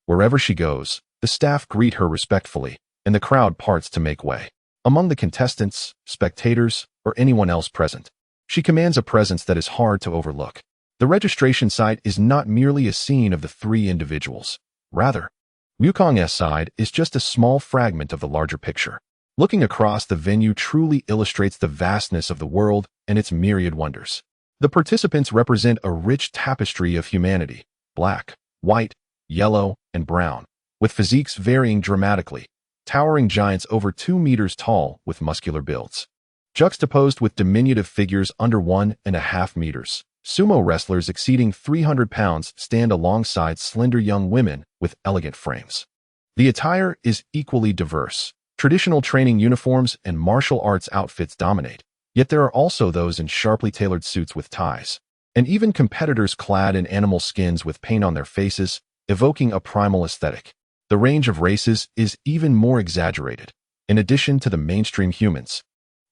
Speaker 1: Wherever she goes, the staff greet her respectfully, and the crowd parts to make way. Among the contestants, spectators, or anyone else present, she commands a presence that is hard to overlook. The registration site is not merely a scene of the three individuals. Rather, Wukong's side is just a small fragment of the larger picture. Looking across the venue truly illustrates the vastness of the world and its myriad wonders. The participants represent a rich tapestry of humanity, black, white, yellow, and brown, with physiques varying dramatically, towering giants over 2 meters tall with muscular builds. Juxtaposed with diminutive figures under 1.5 meters, sumo wrestlers exceeding 300 pounds stand alongside slender young women with elegant frames. The attire is equally diverse. Traditional training uniforms and martial arts outfits dominate, yet there are also those in sharply tailored suits with ties, and even competitors clad in animal skins with paint on their faces, evoking a primal aesthetic. The range of races is even more exaggerated. In addition to the mainstream humans,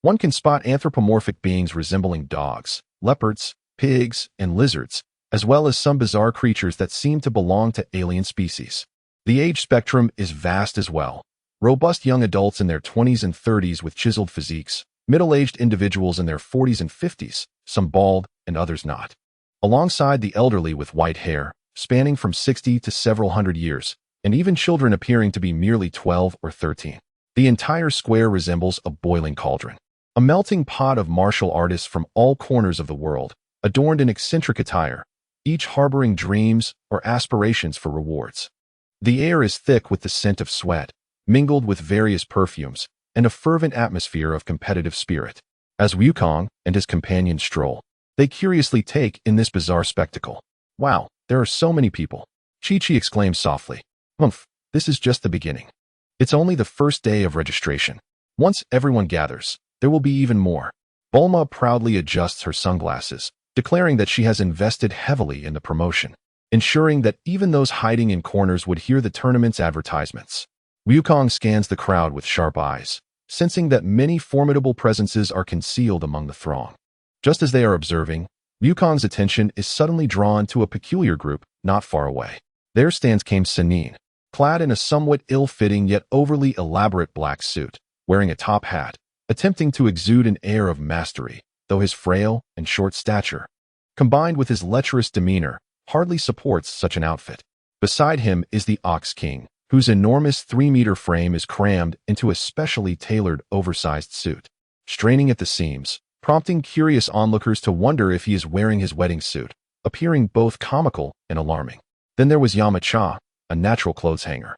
Speaker 1: one can spot anthropomorphic beings resembling dogs, leopards, pigs, and lizards, as well as some bizarre creatures that seem to belong to alien species. The age spectrum is vast as well. Robust young adults in their 20s and 30s with chiseled physiques, middle-aged individuals in their 40s and 50s, some bald and others not, alongside the elderly with white hair, spanning from 60 to several hundred years, and even children appearing to be merely 12 or 13. The entire square resembles a boiling cauldron, a melting pot of martial artists from all corners of the world, adorned in eccentric attire, each harboring dreams or aspirations for rewards. The air is thick with the scent of sweat, mingled with various perfumes, and a fervent atmosphere of competitive spirit. As Wukong and his companions stroll, they curiously take in this bizarre spectacle. Wow, there are so many people. Chi-Chi exclaims softly. Humph, this is just the beginning. It's only the first day of registration. Once everyone gathers, there will be even more. Bulma proudly adjusts her sunglasses, declaring that she has invested heavily in the promotion, ensuring that even those hiding in corners would hear the tournament's advertisements. Wukong scans the crowd with sharp eyes, sensing that many formidable presences are concealed among the throng. Just as they are observing, Wukong's attention is suddenly drawn to a peculiar group not far away. There stands Kame Sennin, clad in a somewhat ill-fitting yet overly elaborate black suit, wearing a top hat, attempting to exude an air of mastery, though his frail and short stature, combined with his lecherous demeanor, hardly supports such an outfit. Beside him is the Ox King, whose enormous 3-meter frame is crammed into a specially tailored oversized suit, straining at the seams, prompting curious onlookers to wonder if he is wearing his wedding suit, appearing both comical and alarming. Then there was Yamcha, a natural clothes hanger.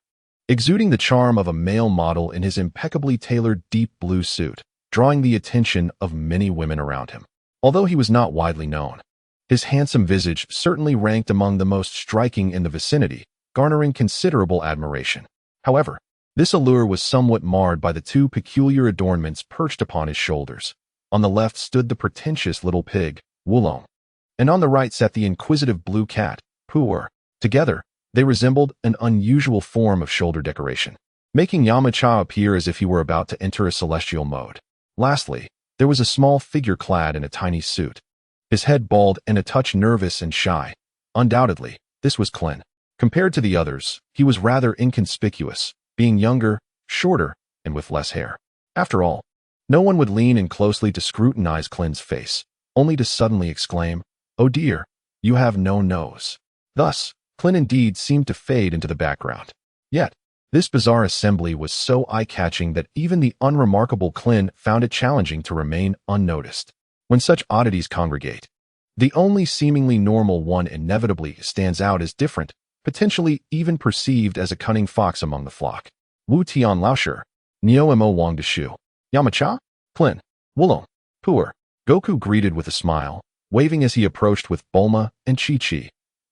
Speaker 1: exuding the charm of a male model in his impeccably tailored deep blue suit, drawing the attention of many women around him. Although he was not widely known, his handsome visage certainly ranked among the most striking in the vicinity, garnering considerable admiration. However, this allure was somewhat marred by the two peculiar adornments perched upon his shoulders. On the left stood the pretentious little pig, Wulong, and on the right sat the inquisitive blue cat, Pu'er. Together, they resembled an unusual form of shoulder decoration, making Yamcha appear as if he were about to enter a celestial mode. Lastly, there was a small figure clad in a tiny suit, his head bald and a touch nervous and shy. Undoubtedly, this was Klin. Compared to the others, he was rather inconspicuous, being younger, shorter, and with less hair. After all, no one would lean in closely to scrutinize Klin's face, only to suddenly exclaim, "Oh dear, you have no nose." Thus, Klin indeed seemed to fade into the background. Yet, this bizarre assembly was so eye-catching that even the unremarkable Klin found it challenging to remain unnoticed. When such oddities congregate, the only seemingly normal one inevitably stands out as different, potentially even perceived as a cunning fox among the flock. Wu Tian Laoshi, Neo Mo Wang Deshu, Yamcha, Klin, Wulong, Pu'er. Goku greeted with a smile, waving as he approached with Bulma and Chi-Chi.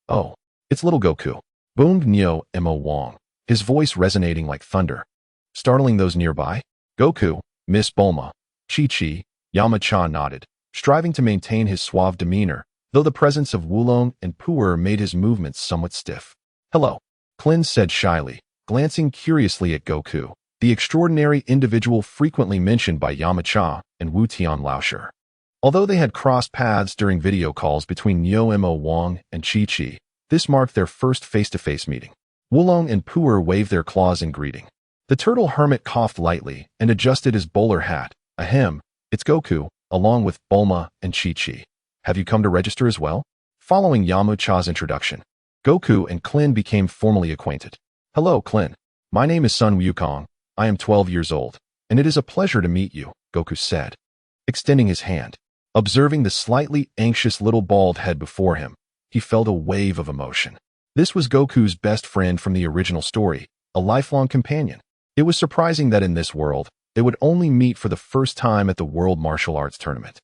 Speaker 1: "Oh, it's little Goku," boomed Neo Mo Wang, his voice resonating like thunder, startling those nearby. "Goku, Miss Bulma, Chi-Chi," Yamcha nodded, striving to maintain his suave demeanor, though the presence of Wulong and Pu'er made his movements somewhat stiff. "Hello," Klin said shyly, glancing curiously at Goku, the extraordinary individual frequently mentioned by Yamcha and Wu Tian Laoshi. Although they had crossed paths during video calls between Neo Mo Wang and Chi-Chi, this marked their first face-to-face meeting. Wulong and Pu'er waved their claws in greeting. The turtle hermit coughed lightly and adjusted his bowler hat. "Ahem, it's Goku, along with Bulma and Chi-Chi. Have you come to register as well?" Following Yamcha's introduction, Goku and Klin became formally acquainted. "Hello, Klin. My name is Sun Wukong. I am 12 years old, and it is a pleasure to meet you," Goku said, extending his hand. Observing the slightly anxious little bald head before him, he felt a wave of emotion. This was Goku's best friend from the original story, a lifelong companion. It was surprising that in this world, they would only meet for the first time at the World Martial Arts Tournament.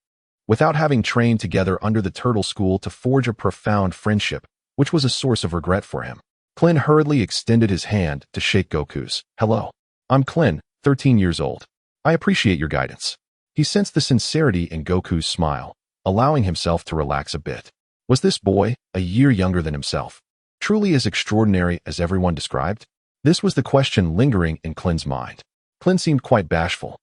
Speaker 1: Without having trained together under the Turtle School to forge a profound friendship, which was a source of regret for him, Klin hurriedly extended his hand to shake Goku's. "Hello. I'm Klin, 13 years old. I appreciate your guidance." He sensed the sincerity in Goku's smile, allowing himself to relax a bit. Was this boy, a year younger than himself, truly as extraordinary as everyone described? This was the question lingering in Klin's mind. Klin seemed quite bashful,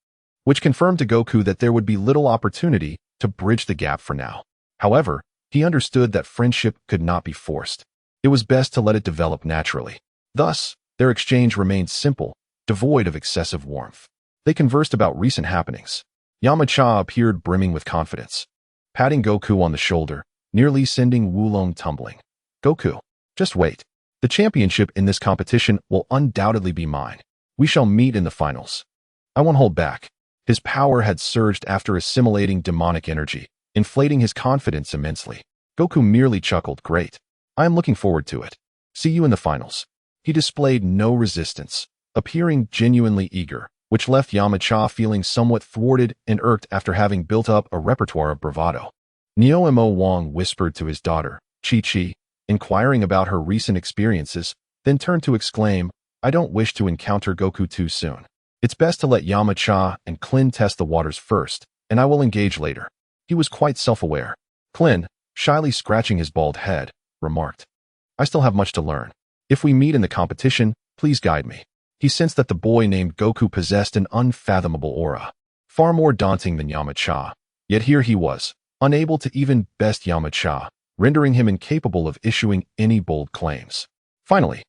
Speaker 1: which confirmed to Goku that there would be little opportunity to bridge the gap for now. However, he understood that friendship could not be forced. It was best to let it develop naturally. Thus, their exchange remained simple, devoid of excessive warmth. They conversed about recent happenings. Yamcha appeared brimming with confidence, patting Goku on the shoulder, nearly sending Wulong tumbling. "Goku, just wait. The championship in this competition will undoubtedly be mine. We shall meet in the finals. I won't hold back." His power had surged after assimilating demonic energy, inflating his confidence immensely. Goku merely chuckled, "Great. I am looking forward to it. See you in the finals." He displayed no resistance, appearing genuinely eager, which left Yamcha feeling somewhat thwarted and irked after having built up a repertoire of bravado. Neo Mo Wang whispered to his daughter, Chi-Chi, inquiring about her recent experiences, then turned to exclaim, "I don't wish to encounter Goku too soon. It's best to let Yamcha and Klin test the waters first, and I will engage later." He was quite self-aware. Klin, shyly scratching his bald head, remarked, "I still have much to learn. If we meet in the competition, please guide me." He sensed that the boy named Goku possessed an unfathomable aura, far more daunting than Yamcha. Yet here he was, unable to even best Yamcha, rendering him incapable of issuing any bold claims. Finally,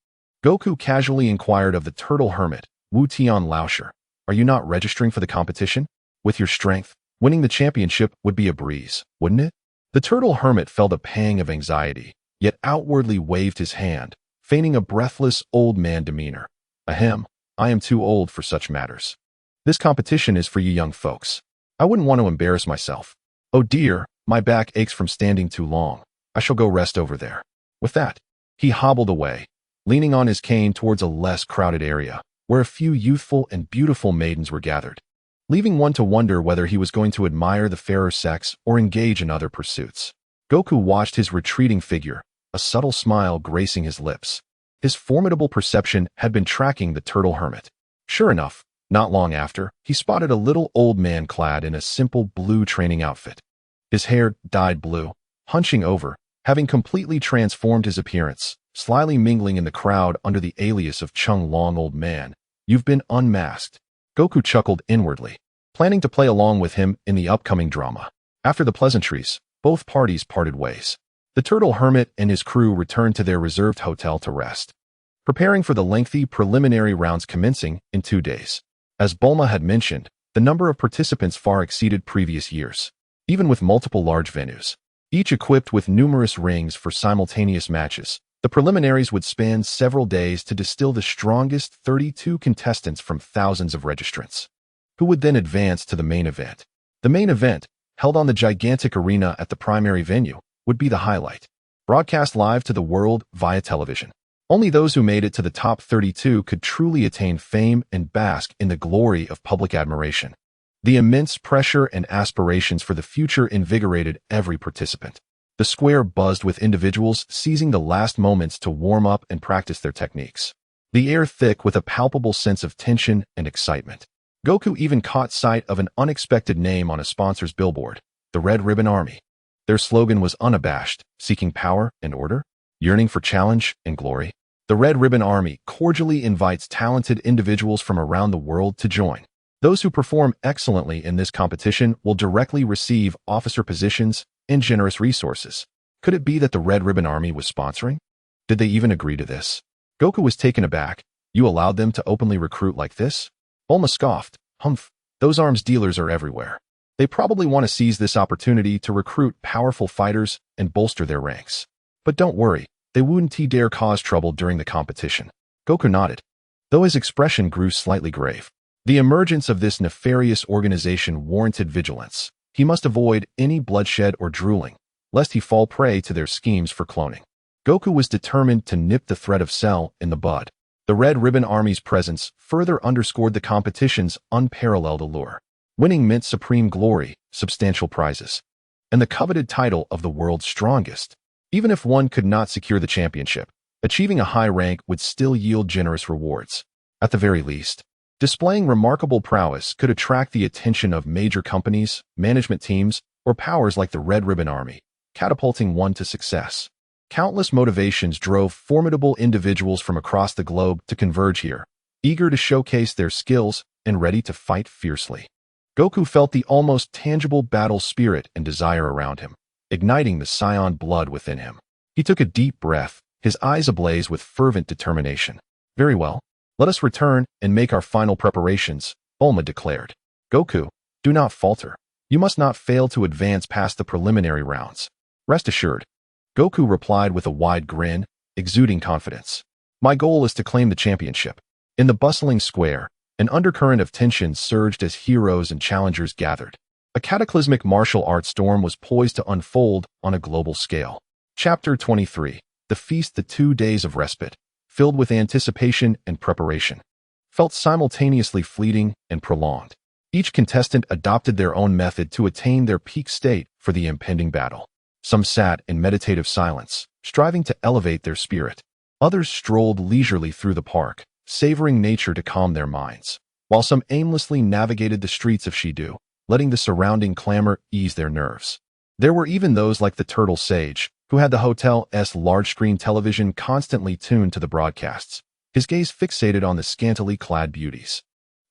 Speaker 1: Goku casually inquired of the turtle hermit, Wu Tian Laoshi, "Are you not registering for the competition? With your strength, winning the championship would be a breeze, wouldn't it?" The turtle hermit felt a pang of anxiety, yet outwardly waved his hand, feigning a breathless old man demeanor. "Ahem, I am too old for such matters. This competition is for you young folks. I wouldn't want to embarrass myself. Oh dear, my back aches from standing too long. I shall go rest over there." With that, he hobbled away, leaning on his cane towards a less crowded area, where a few youthful and beautiful maidens were gathered, leaving one to wonder whether he was going to admire the fairer sex or engage in other pursuits. Goku watched his retreating figure, a subtle smile gracing his lips. His formidable perception had been tracking the turtle hermit. Sure enough, not long after, he spotted a little old man clad in a simple blue training outfit. His hair, dyed blue, hunching over, having completely transformed his appearance, slyly mingling in the crowd under the alias of Chung Long Old Man. You've been unmasked. Goku chuckled inwardly, planning to play along with him in the upcoming drama. After the pleasantries, both parties parted ways. The turtle hermit and his crew returned to their reserved hotel to rest, preparing for the lengthy preliminary rounds commencing in 2 days. As Bulma had mentioned, the number of participants far exceeded previous years, even with multiple large venues, each equipped with numerous rings for simultaneous matches. The preliminaries would span several days to distill the strongest 32 contestants from thousands of registrants, who would then advance to the main event. The main event, held on the gigantic arena at the primary venue, would be the highlight, broadcast live to the world via television. Only those who made it to the top 32 could truly attain fame and bask in the glory of public admiration. The immense pressure and aspirations for the future invigorated every participant. The square buzzed with individuals seizing the last moments to warm up and practice their techniques, the air thick with a palpable sense of tension and excitement. Goku even caught sight of an unexpected name on a sponsor's billboard, the Red Ribbon Army. Their slogan was unabashed, seeking power and order, yearning for challenge and glory. The Red Ribbon Army cordially invites talented individuals from around the world to join. Those who perform excellently in this competition will directly receive officer positions and generous resources. Could it be that the Red Ribbon Army was sponsoring? Did they even agree to this? Goku was taken aback. You allowed them to openly recruit like this? Bulma scoffed. Humph, those arms dealers are everywhere. They probably want to seize this opportunity to recruit powerful fighters and bolster their ranks. But don't worry, they wouldn't dare cause trouble during the competition. Goku nodded, though his expression grew slightly grave. The emergence of this nefarious organization warranted vigilance. He must avoid any bloodshed or drooling, lest he fall prey to their schemes for cloning. Goku was determined to nip the threat of Cell in the bud. The Red Ribbon Army's presence further underscored the competition's unparalleled allure. Winning meant supreme glory, substantial prizes, and the coveted title of the world's strongest. Even if one could not secure the championship, achieving a high rank would still yield generous rewards. At the very least, displaying remarkable prowess could attract the attention of major companies, management teams, or powers like the Red Ribbon Army, catapulting one to success. Countless motivations drove formidable individuals from across the globe to converge here, eager to showcase their skills and ready to fight fiercely. Goku felt the almost tangible battle spirit and desire around him, igniting the Saiyan blood within him. He took a deep breath, his eyes ablaze with fervent determination. Very well, let us return and make our final preparations, Bulma declared. Goku, do not falter. You must not fail to advance past the preliminary rounds. Rest assured. Goku replied with a wide grin, exuding confidence. My goal is to claim the championship. In the bustling square, an undercurrent of tension surged as heroes and challengers gathered. A cataclysmic martial arts storm was poised to unfold on a global scale. Chapter 23. The feast. The 2 days of respite, filled with anticipation and preparation, felt simultaneously fleeting and prolonged. Each contestant adopted their own method to attain their peak state for the impending battle. Some sat in meditative silence, striving to elevate their spirit. Others strolled leisurely through the park, savoring nature to calm their minds, while some aimlessly navigated the streets of Shidu, letting the surrounding clamor ease their nerves. There were even those like the Turtle Sage, who had the hotel's large-screen television constantly tuned to the broadcasts, his gaze fixated on the scantily clad beauties.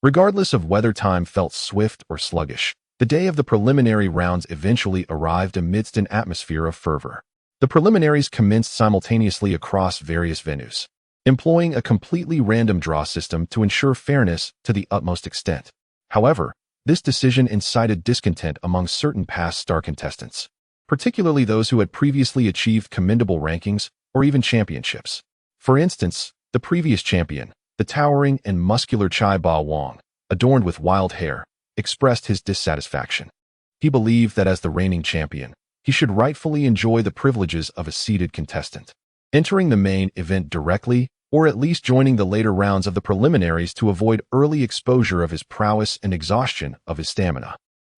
Speaker 1: Regardless of whether time felt swift or sluggish, the day of the preliminary rounds eventually arrived amidst an atmosphere of fervor. The preliminaries commenced simultaneously across various venues, employing a completely random draw system to ensure fairness to the utmost extent. However, this decision incited discontent among certain past star contestants, particularly those who had previously achieved commendable rankings or even championships. For instance, the previous champion, the towering and muscular Chai Ba Wang, adorned with wild hair, expressed his dissatisfaction. He believed that as the reigning champion, he should rightfully enjoy the privileges of a seated contestant. Entering the main event directly, or at least joining the later rounds of the preliminaries to avoid early exposure of his prowess and exhaustion of his stamina.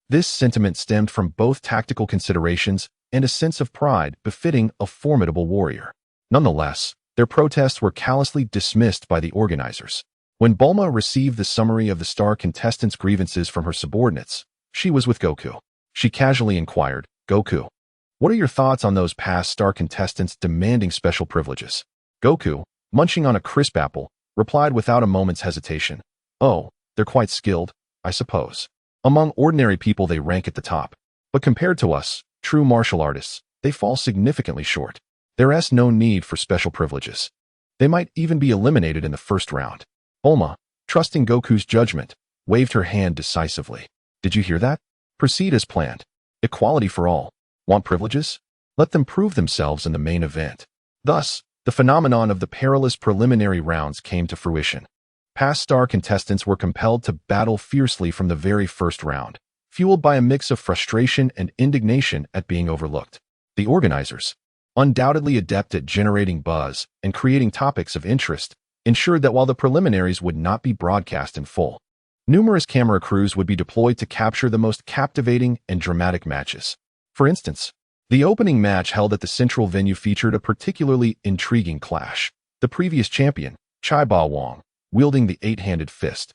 Speaker 1: This sentiment stemmed from both tactical considerations and a sense of pride befitting a formidable warrior. Nonetheless, their protests were callously dismissed by the organizers. When Bulma received the summary of the star contestants' grievances from her subordinates, she was with Goku. She casually inquired, "Goku, what are your thoughts on those past star contestants demanding special privileges?" Goku, munching on a crisp apple, replied without a moment's hesitation, "Oh, they're quite skilled, I suppose. Among ordinary people they rank at the top. But compared to us, true martial artists, they fall significantly short. There's no need for special privileges. They might even be eliminated in the first round." Bulma, trusting Goku's judgment, waved her hand decisively. "Did you hear that? Proceed as planned. Equality for all. Want privileges? Let them prove themselves in the main event." Thus, the phenomenon of the perilous preliminary rounds came to fruition. Past star contestants were compelled to battle fiercely from the very first round, fueled by a mix of frustration and indignation at being overlooked. The organizers, undoubtedly adept at generating buzz and creating topics of interest, ensured that while the preliminaries would not be broadcast in full, numerous camera crews would be deployed to capture the most captivating and dramatic matches. For instance, the opening match held at the central venue featured a particularly intriguing clash. The previous champion, Chai Ba Wang, wielding the eight-handed fist,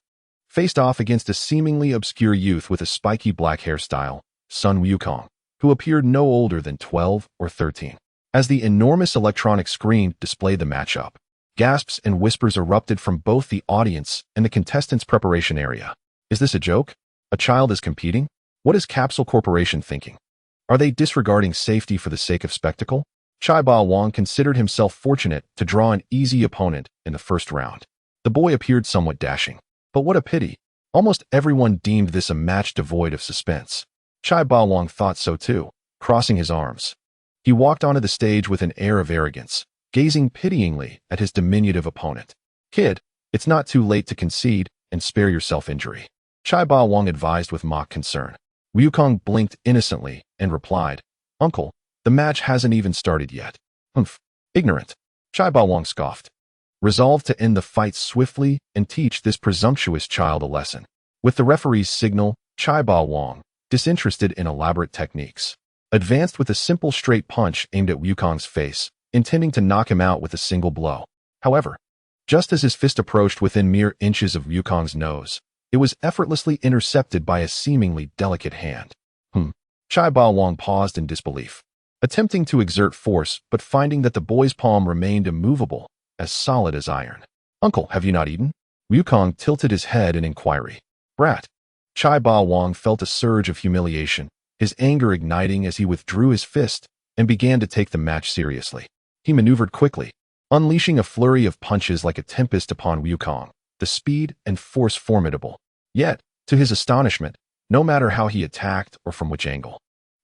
Speaker 1: faced off against a seemingly obscure youth with a spiky black hairstyle, Sun Wukong, who appeared no older than 12 or 13. As the enormous electronic screen displayed the matchup, gasps and whispers erupted from both the audience and the contestants' preparation area. Is this a joke? A child is competing? What is Capsule Corporation thinking? Are they disregarding safety for the sake of spectacle? Chai Ba Wang considered himself fortunate to draw an easy opponent in the first round. The boy appeared somewhat dashing. But what a pity. Almost everyone deemed this a match devoid of suspense. Chai Ba Wang thought so too, crossing his arms. He walked onto the stage with an air of arrogance, gazing pityingly at his diminutive opponent. "Kid, it's not too late to concede and spare yourself injury," Chai Ba Wang advised with mock concern. Wukong blinked innocently and replied, "Uncle, the match hasn't even started yet." "Humph, ignorant," Chai Ba Wang scoffed, resolved to end the fight swiftly and teach this presumptuous child a lesson. With the referee's signal, Chai Ba Wang, disinterested in elaborate techniques, advanced with a simple straight punch aimed at Wukong's face, intending to knock him out with a single blow. However, just as his fist approached within mere inches of Wukong's nose, it was effortlessly intercepted by a seemingly delicate hand. Chai Ba Wang paused in disbelief, attempting to exert force but finding that the boy's palm remained immovable, as solid as iron. "Uncle, have you not eaten?" Wukong tilted his head in inquiry. "Brat." Chai Ba Wang felt a surge of humiliation, his anger igniting as he withdrew his fist and began to take the match seriously. He maneuvered quickly, unleashing a flurry of punches like a tempest upon Wukong, the speed and force formidable. Yet, to his astonishment, no matter how he attacked or from which angle,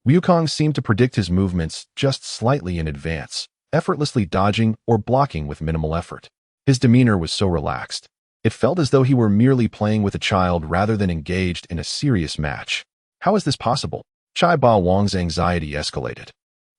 Speaker 1: Wukong seemed to predict his movements just slightly in advance, effortlessly dodging or blocking with minimal effort. His demeanor was so relaxed, it felt as though he were merely playing with a child rather than engaged in a serious match. How is this possible? Chai Ba Wang's anxiety escalated.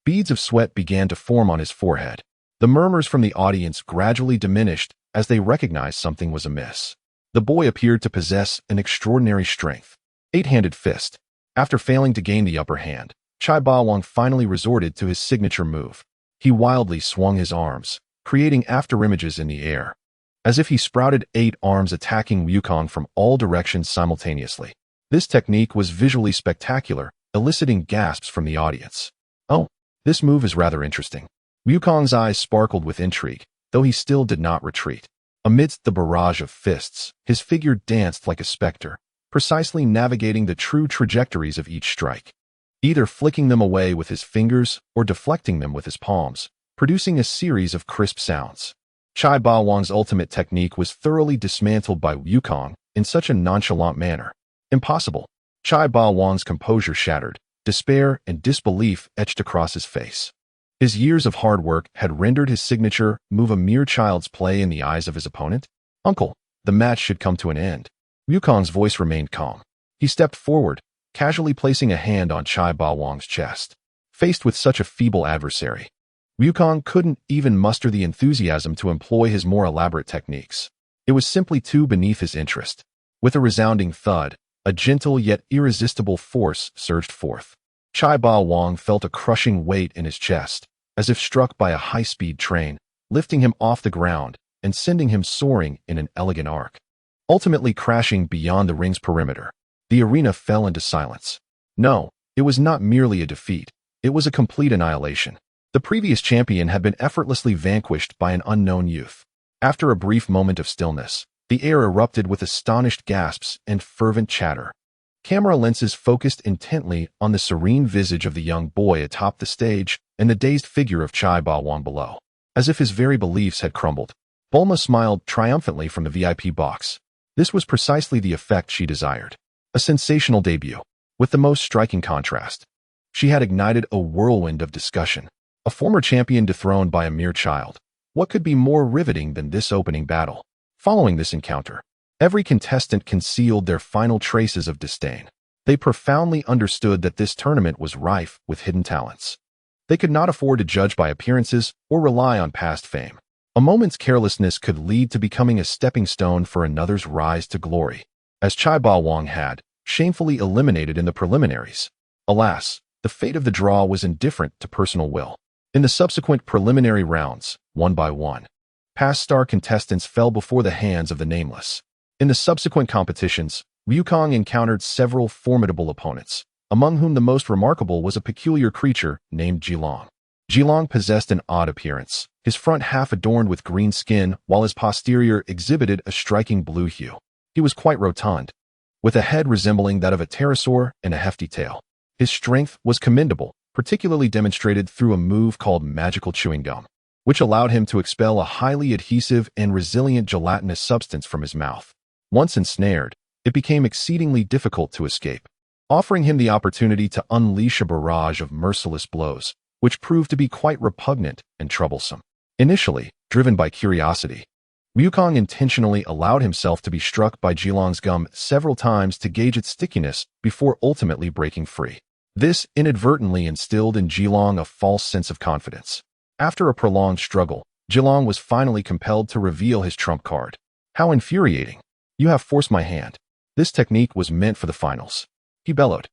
Speaker 1: Beads of sweat began to form on his forehead. The murmurs from the audience gradually diminished as they recognized something was amiss. The boy appeared to possess an extraordinary strength. Eight-handed fist. After failing to gain the upper hand, Chai Ba Wang finally resorted to his signature move. He wildly swung his arms, creating afterimages in the air, as if he sprouted 8 arms attacking Wukong from all directions simultaneously. This technique was visually spectacular, eliciting gasps from the audience. "Oh, this move is rather interesting." Wukong's eyes sparkled with intrigue, though he still did not retreat. Amidst the barrage of fists, his figure danced like a specter, precisely navigating the true trajectories of each strike, either flicking them away with his fingers or deflecting them with his palms, producing a series of crisp sounds. Chai Ba Wang's ultimate technique was thoroughly dismantled by Wukong in such a nonchalant manner. Impossible. Chai Ba Wang's composure shattered, despair and disbelief etched across his face. His years of hard work had rendered his signature move a mere child's play in the eyes of his opponent. "Uncle, the match should come to an end." Wukong's voice remained calm. He stepped forward, casually placing a hand on Chai Ba Wang's chest. Faced with such a feeble adversary, Wukong couldn't even muster the enthusiasm to employ his more elaborate techniques. It was simply too beneath his interest. With a resounding thud, a gentle yet irresistible force surged forth. Chai Ba Wang felt a crushing weight in his chest, as if struck by a high-speed train, lifting him off the ground and sending him soaring in an elegant arc. Ultimately crashing beyond the ring's perimeter, the arena fell into silence. No, it was not merely a defeat, it was a complete annihilation. The previous champion had been effortlessly vanquished by an unknown youth. After a brief moment of stillness, the air erupted with astonished gasps and fervent chatter. Camera lenses focused intently on the serene visage of the young boy atop the stage and the dazed figure of Chai Ba Wang below. As if his very beliefs had crumbled, Bulma smiled triumphantly from the VIP box. This was precisely the effect she desired. A sensational debut, with the most striking contrast. She had ignited a whirlwind of discussion. A former champion dethroned by a mere child. What could be more riveting than this opening battle? Following this encounter, every contestant concealed their final traces of disdain. They profoundly understood that this tournament was rife with hidden talents. They could not afford to judge by appearances or rely on past fame. A moment's carelessness could lead to becoming a stepping stone for another's rise to glory, as Chai Ba Wang had, shamefully eliminated in the preliminaries. Alas, the fate of the draw was indifferent to personal will. In the subsequent preliminary rounds, one by one, past star contestants fell before the hands of the nameless. In the subsequent competitions, Wukong encountered several formidable opponents, among whom the most remarkable was a peculiar creature named Jilong. Jilong possessed an odd appearance, his front half adorned with green skin while his posterior exhibited a striking blue hue. He was quite rotund, with a head resembling that of a pterosaur and a hefty tail. His strength was commendable, particularly demonstrated through a move called magical chewing gum, which allowed him to expel a highly adhesive and resilient gelatinous substance from his mouth. Once ensnared, it became exceedingly difficult to escape, offering him the opportunity to unleash a barrage of merciless blows, which proved to be quite repugnant and troublesome. Initially, driven by curiosity, Wukong intentionally allowed himself to be struck by Jilong's gum several times to gauge its stickiness before ultimately breaking free. This inadvertently instilled in Jilong a false sense of confidence. After a prolonged struggle, Jilong was finally compelled to reveal his trump card. How infuriating! You have forced my hand. This technique was meant for the finals, he bellowed,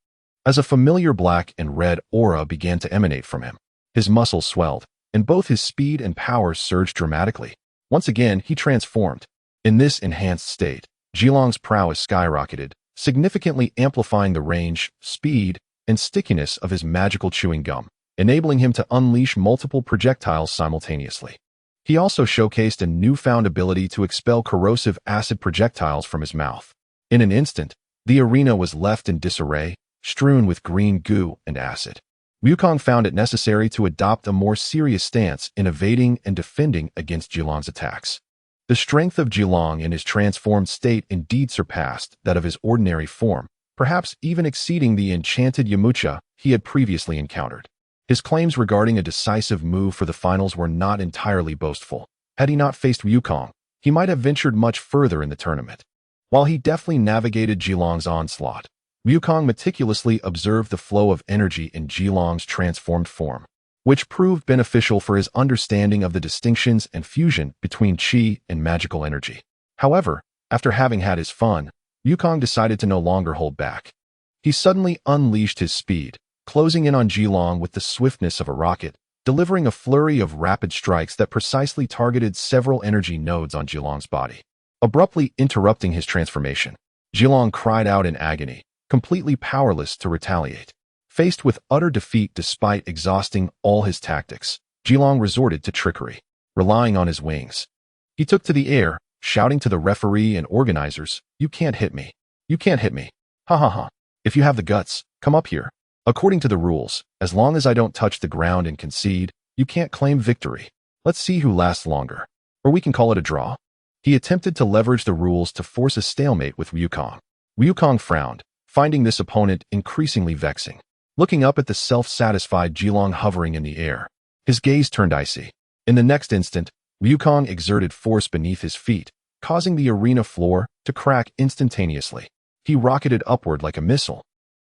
Speaker 1: as a familiar black and red aura began to emanate from him. His muscles swelled, and both his speed and power surged dramatically. Once again, he transformed. In this enhanced state, Jilong's prowess skyrocketed, significantly amplifying the range, speed, and stickiness of his magical chewing gum, enabling him to unleash multiple projectiles simultaneously. He also showcased a newfound ability to expel corrosive acid projectiles from his mouth. In an instant, the arena was left in disarray, strewn with green goo and acid. Wukong found it necessary to adopt a more serious stance in evading and defending against Jilong's attacks. The strength of Jilong in his transformed state indeed surpassed that of his ordinary form, perhaps even exceeding the enchanted Yamcha he had previously encountered. His claims regarding a decisive move for the finals were not entirely boastful. Had he not faced Wukong, he might have ventured much further in the tournament. While he deftly navigated Jilong's onslaught, Wukong meticulously observed the flow of energy in Jilong's transformed form, which proved beneficial for his understanding of the distinctions and fusion between qi and magical energy. However, after having had his fun, Wukong decided to no longer hold back. He suddenly unleashed his speed, closing in on Jilong with the swiftness of a rocket, delivering a flurry of rapid strikes that precisely targeted several energy nodes on Jilong's body. Abruptly interrupting his transformation, Jilong cried out in agony, completely powerless to retaliate. Faced with utter defeat despite exhausting all his tactics, Jilong resorted to trickery, relying on his wings. He took to the air, shouting to the referee and organizers, "You can't hit me. You can't hit me. Ha ha ha. If you have the guts, come up here. According to the rules, as long as I don't touch the ground and concede, you can't claim victory. Let's see who lasts longer. Or we can call it a draw." He attempted to leverage the rules to force a stalemate with Wukong. Wukong frowned, finding this opponent increasingly vexing. Looking up at the self-satisfied Jilong hovering in the air, his gaze turned icy. In the next instant, Wukong exerted force beneath his feet, causing the arena floor to crack instantaneously. He rocketed upward like a missile.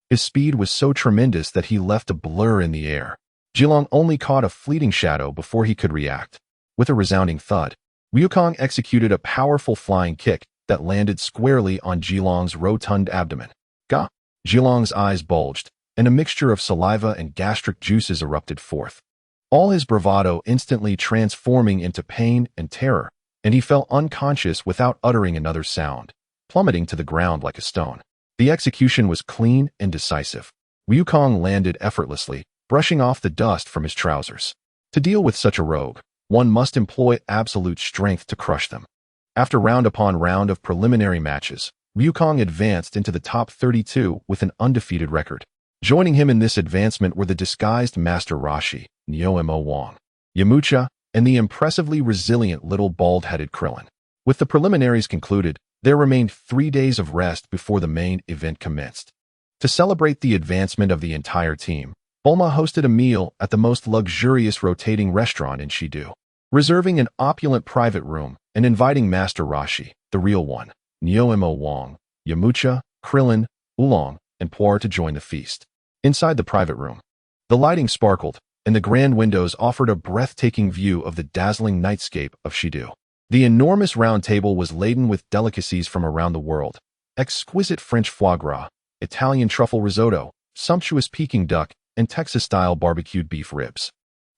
Speaker 1: His speed was so tremendous that he left a blur in the air. Jilong only caught a fleeting shadow before he could react. With a resounding thud, Wukong executed a powerful flying kick that landed squarely on Jilong's rotund abdomen. Gah! Jilong's eyes bulged, and a mixture of saliva and gastric juices erupted forth. All his bravado instantly transforming into pain and terror, and he fell unconscious without uttering another sound, plummeting to the ground like a stone. The execution was clean and decisive. Wukong landed effortlessly, brushing off the dust from his trousers. To deal with such a rogue, one must employ absolute strength to crush them. After round upon round of preliminary matches, Wukong advanced into the top 32 with an undefeated record. Joining him in this advancement were the disguised Master Roshi, Nyoemo Wang, Yamcha, and the impressively resilient little bald-headed Krillin. With the preliminaries concluded, there remained 3 days of rest before the main event commenced. To celebrate the advancement of the entire team, Bulma hosted a meal at the most luxurious rotating restaurant in Shidu, reserving an opulent private room and inviting Master Roshi, the real one, Nyoemo Wang, Yamcha, Krillin, Oolong, and Puar to join the feast. Inside the private room, the lighting sparkled, and the grand windows offered a breathtaking view of the dazzling nightscape of Shidu. The enormous round table was laden with delicacies from around the world: exquisite French foie gras, Italian truffle risotto, sumptuous Peking duck, and Texas-style barbecued beef ribs,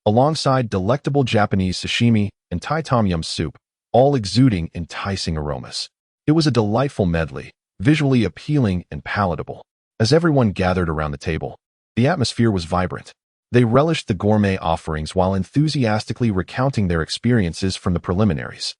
Speaker 1: alongside delectable Japanese sashimi and Thai tom yum soup, all exuding enticing aromas. It was a delightful medley, visually appealing and palatable. As everyone gathered around the table, the atmosphere was vibrant. They relished the gourmet offerings while enthusiastically recounting their experiences from the preliminaries.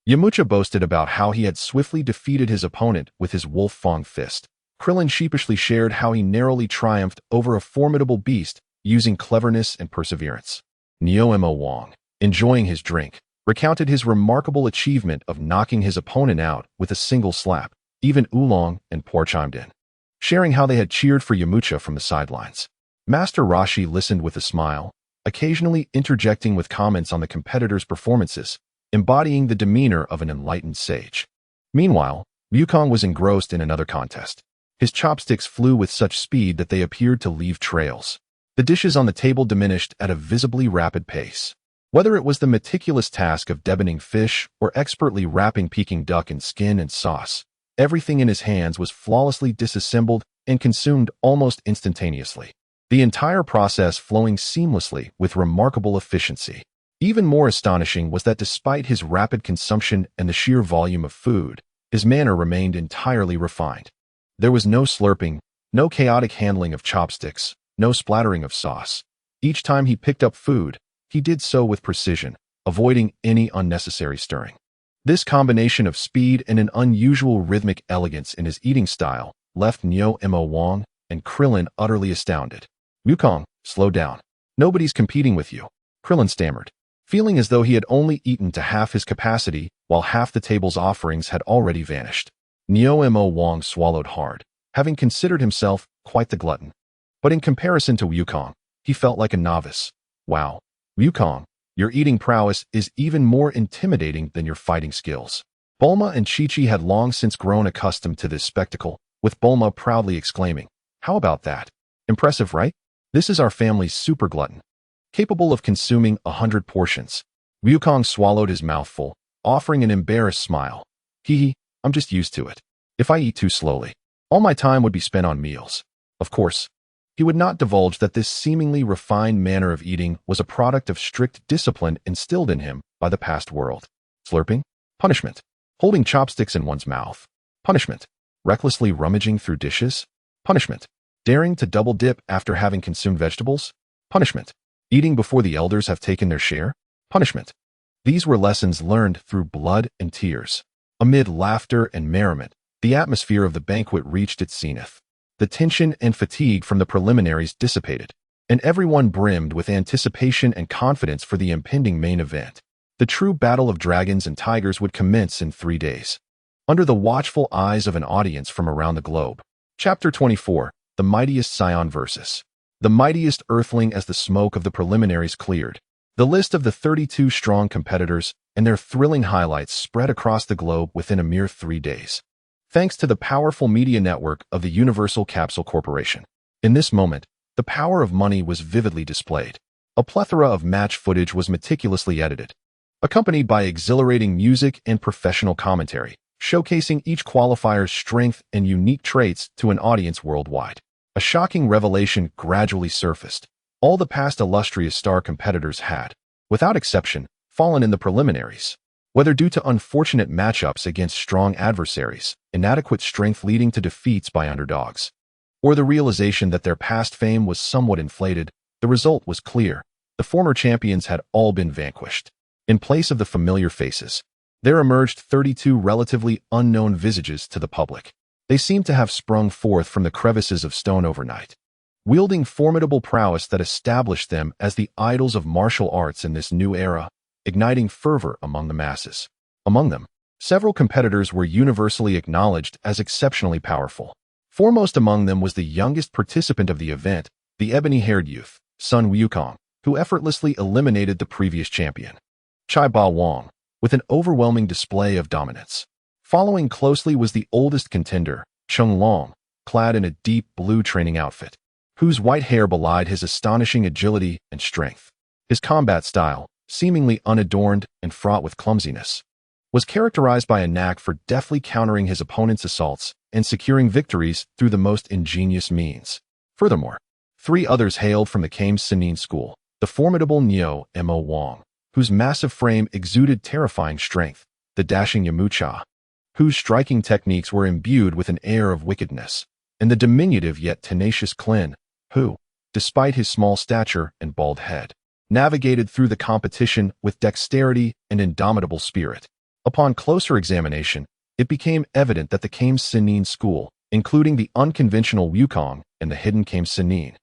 Speaker 1: Yamcha boasted about how he had swiftly defeated his opponent with his wolf fang fist. Krillin sheepishly shared how he narrowly triumphed over a formidable beast using cleverness and perseverance. Nyoemo Wang, enjoying his drink, recounted his remarkable achievement of knocking his opponent out with a single slap. Even Oolong and Puar chimed in, sharing how they had cheered for Yamcha from the sidelines. Master Roshi listened with a smile, occasionally interjecting with comments on the competitors' performances, embodying the demeanor of an enlightened sage. Meanwhile, Wukong was engrossed in another contest. His chopsticks flew with such speed that they appeared to leave trails. The dishes on the table diminished at a visibly rapid pace. Whether it was the meticulous task of deboning fish or expertly wrapping Peking duck in skin and sauce, everything in his hands was flawlessly disassembled and consumed almost instantaneously. The entire process flowing seamlessly with remarkable efficiency. Even more astonishing was that despite his rapid consumption and the sheer volume of food, his manner remained entirely refined. There was no slurping, no chaotic handling of chopsticks, no splattering of sauce. Each time he picked up food, he did so with precision, avoiding any unnecessary stirring. This combination of speed and an unusual rhythmic elegance in his eating style left Nyoemo Wang and Krillin utterly astounded. Wukong, slow down. Nobody's competing with you, Krillin stammered, feeling as though he had only eaten to half his capacity while half the table's offerings had already vanished. Nyoemo Wang swallowed hard, having considered himself quite the glutton. But in comparison to Wukong, he felt like a novice. Wow, Wukong, your eating prowess is even more intimidating than your fighting skills. Bulma and Chi-Chi had long since grown accustomed to this spectacle, with Bulma proudly exclaiming, "How about that? Impressive, right? This is our family's super glutton, capable of consuming 100 portions." Wukong swallowed his mouthful, offering an embarrassed smile. Hee, I'm just used to it. If I eat too slowly, all my time would be spent on meals. Of course, he would not divulge that this seemingly refined manner of eating was a product of strict discipline instilled in him by the past world. Slurping? Punishment. Holding chopsticks in one's mouth? Punishment. Recklessly rummaging through dishes? Punishment. Daring to double dip after having consumed vegetables? Punishment. Eating before the elders have taken their share? Punishment. These were lessons learned through blood and tears. Amid laughter and merriment, the atmosphere of the banquet reached its zenith. The tension and fatigue from the preliminaries dissipated, and everyone brimmed with anticipation and confidence for the impending main event. The true battle of dragons and tigers would commence in 3 days, under the watchful eyes of an audience from around the globe. Chapter 24, The Mightiest Scion Versus. The mightiest earthling. As the smoke of the preliminaries cleared, the list of the 32 strong competitors and their thrilling highlights spread across the globe within a mere 3 days, thanks to the powerful media network of the Universal Capsule Corporation. In this moment, the power of money was vividly displayed. A plethora of match footage was meticulously edited, accompanied by exhilarating music and professional commentary, showcasing each qualifier's strength and unique traits to an audience worldwide. A shocking revelation gradually surfaced. All the past illustrious star competitors had, without exception, fallen in the preliminaries. Whether due to unfortunate matchups against strong adversaries, inadequate strength leading to defeats by underdogs, or the realization that their past fame was somewhat inflated, the result was clear. The former champions had all been vanquished. In place of the familiar faces, there emerged 32 relatively unknown visages to the public. They seemed to have sprung forth from the crevices of stone overnight, wielding formidable prowess that established them as the idols of martial arts in this new era, igniting fervor among the masses. Among them, several competitors were universally acknowledged as exceptionally powerful. Foremost among them was the youngest participant of the event, the ebony-haired youth, Sun Wukong, who effortlessly eliminated the previous champion, Chai Ba Wang, with an overwhelming display of dominance. Following closely was the oldest contender, Chung Long, clad in a deep blue training outfit, whose white hair belied his astonishing agility and strength. His combat style, seemingly unadorned and fraught with clumsiness, was characterized by a knack for deftly countering his opponent's assaults and securing victories through the most ingenious means. Furthermore, 3 others hailed from the Kames Sinin school, the formidable Neo Mo Wang, whose massive frame exuded terrifying strength, the dashing Yamucha, whose striking techniques were imbued with an air of wickedness, and the diminutive yet tenacious Klin, who, despite his small stature and bald head, navigated through the competition with dexterity and indomitable spirit. Upon closer examination, it became evident that the Kames Sinin school, including the unconventional Wukong and the hidden Kames Sinin,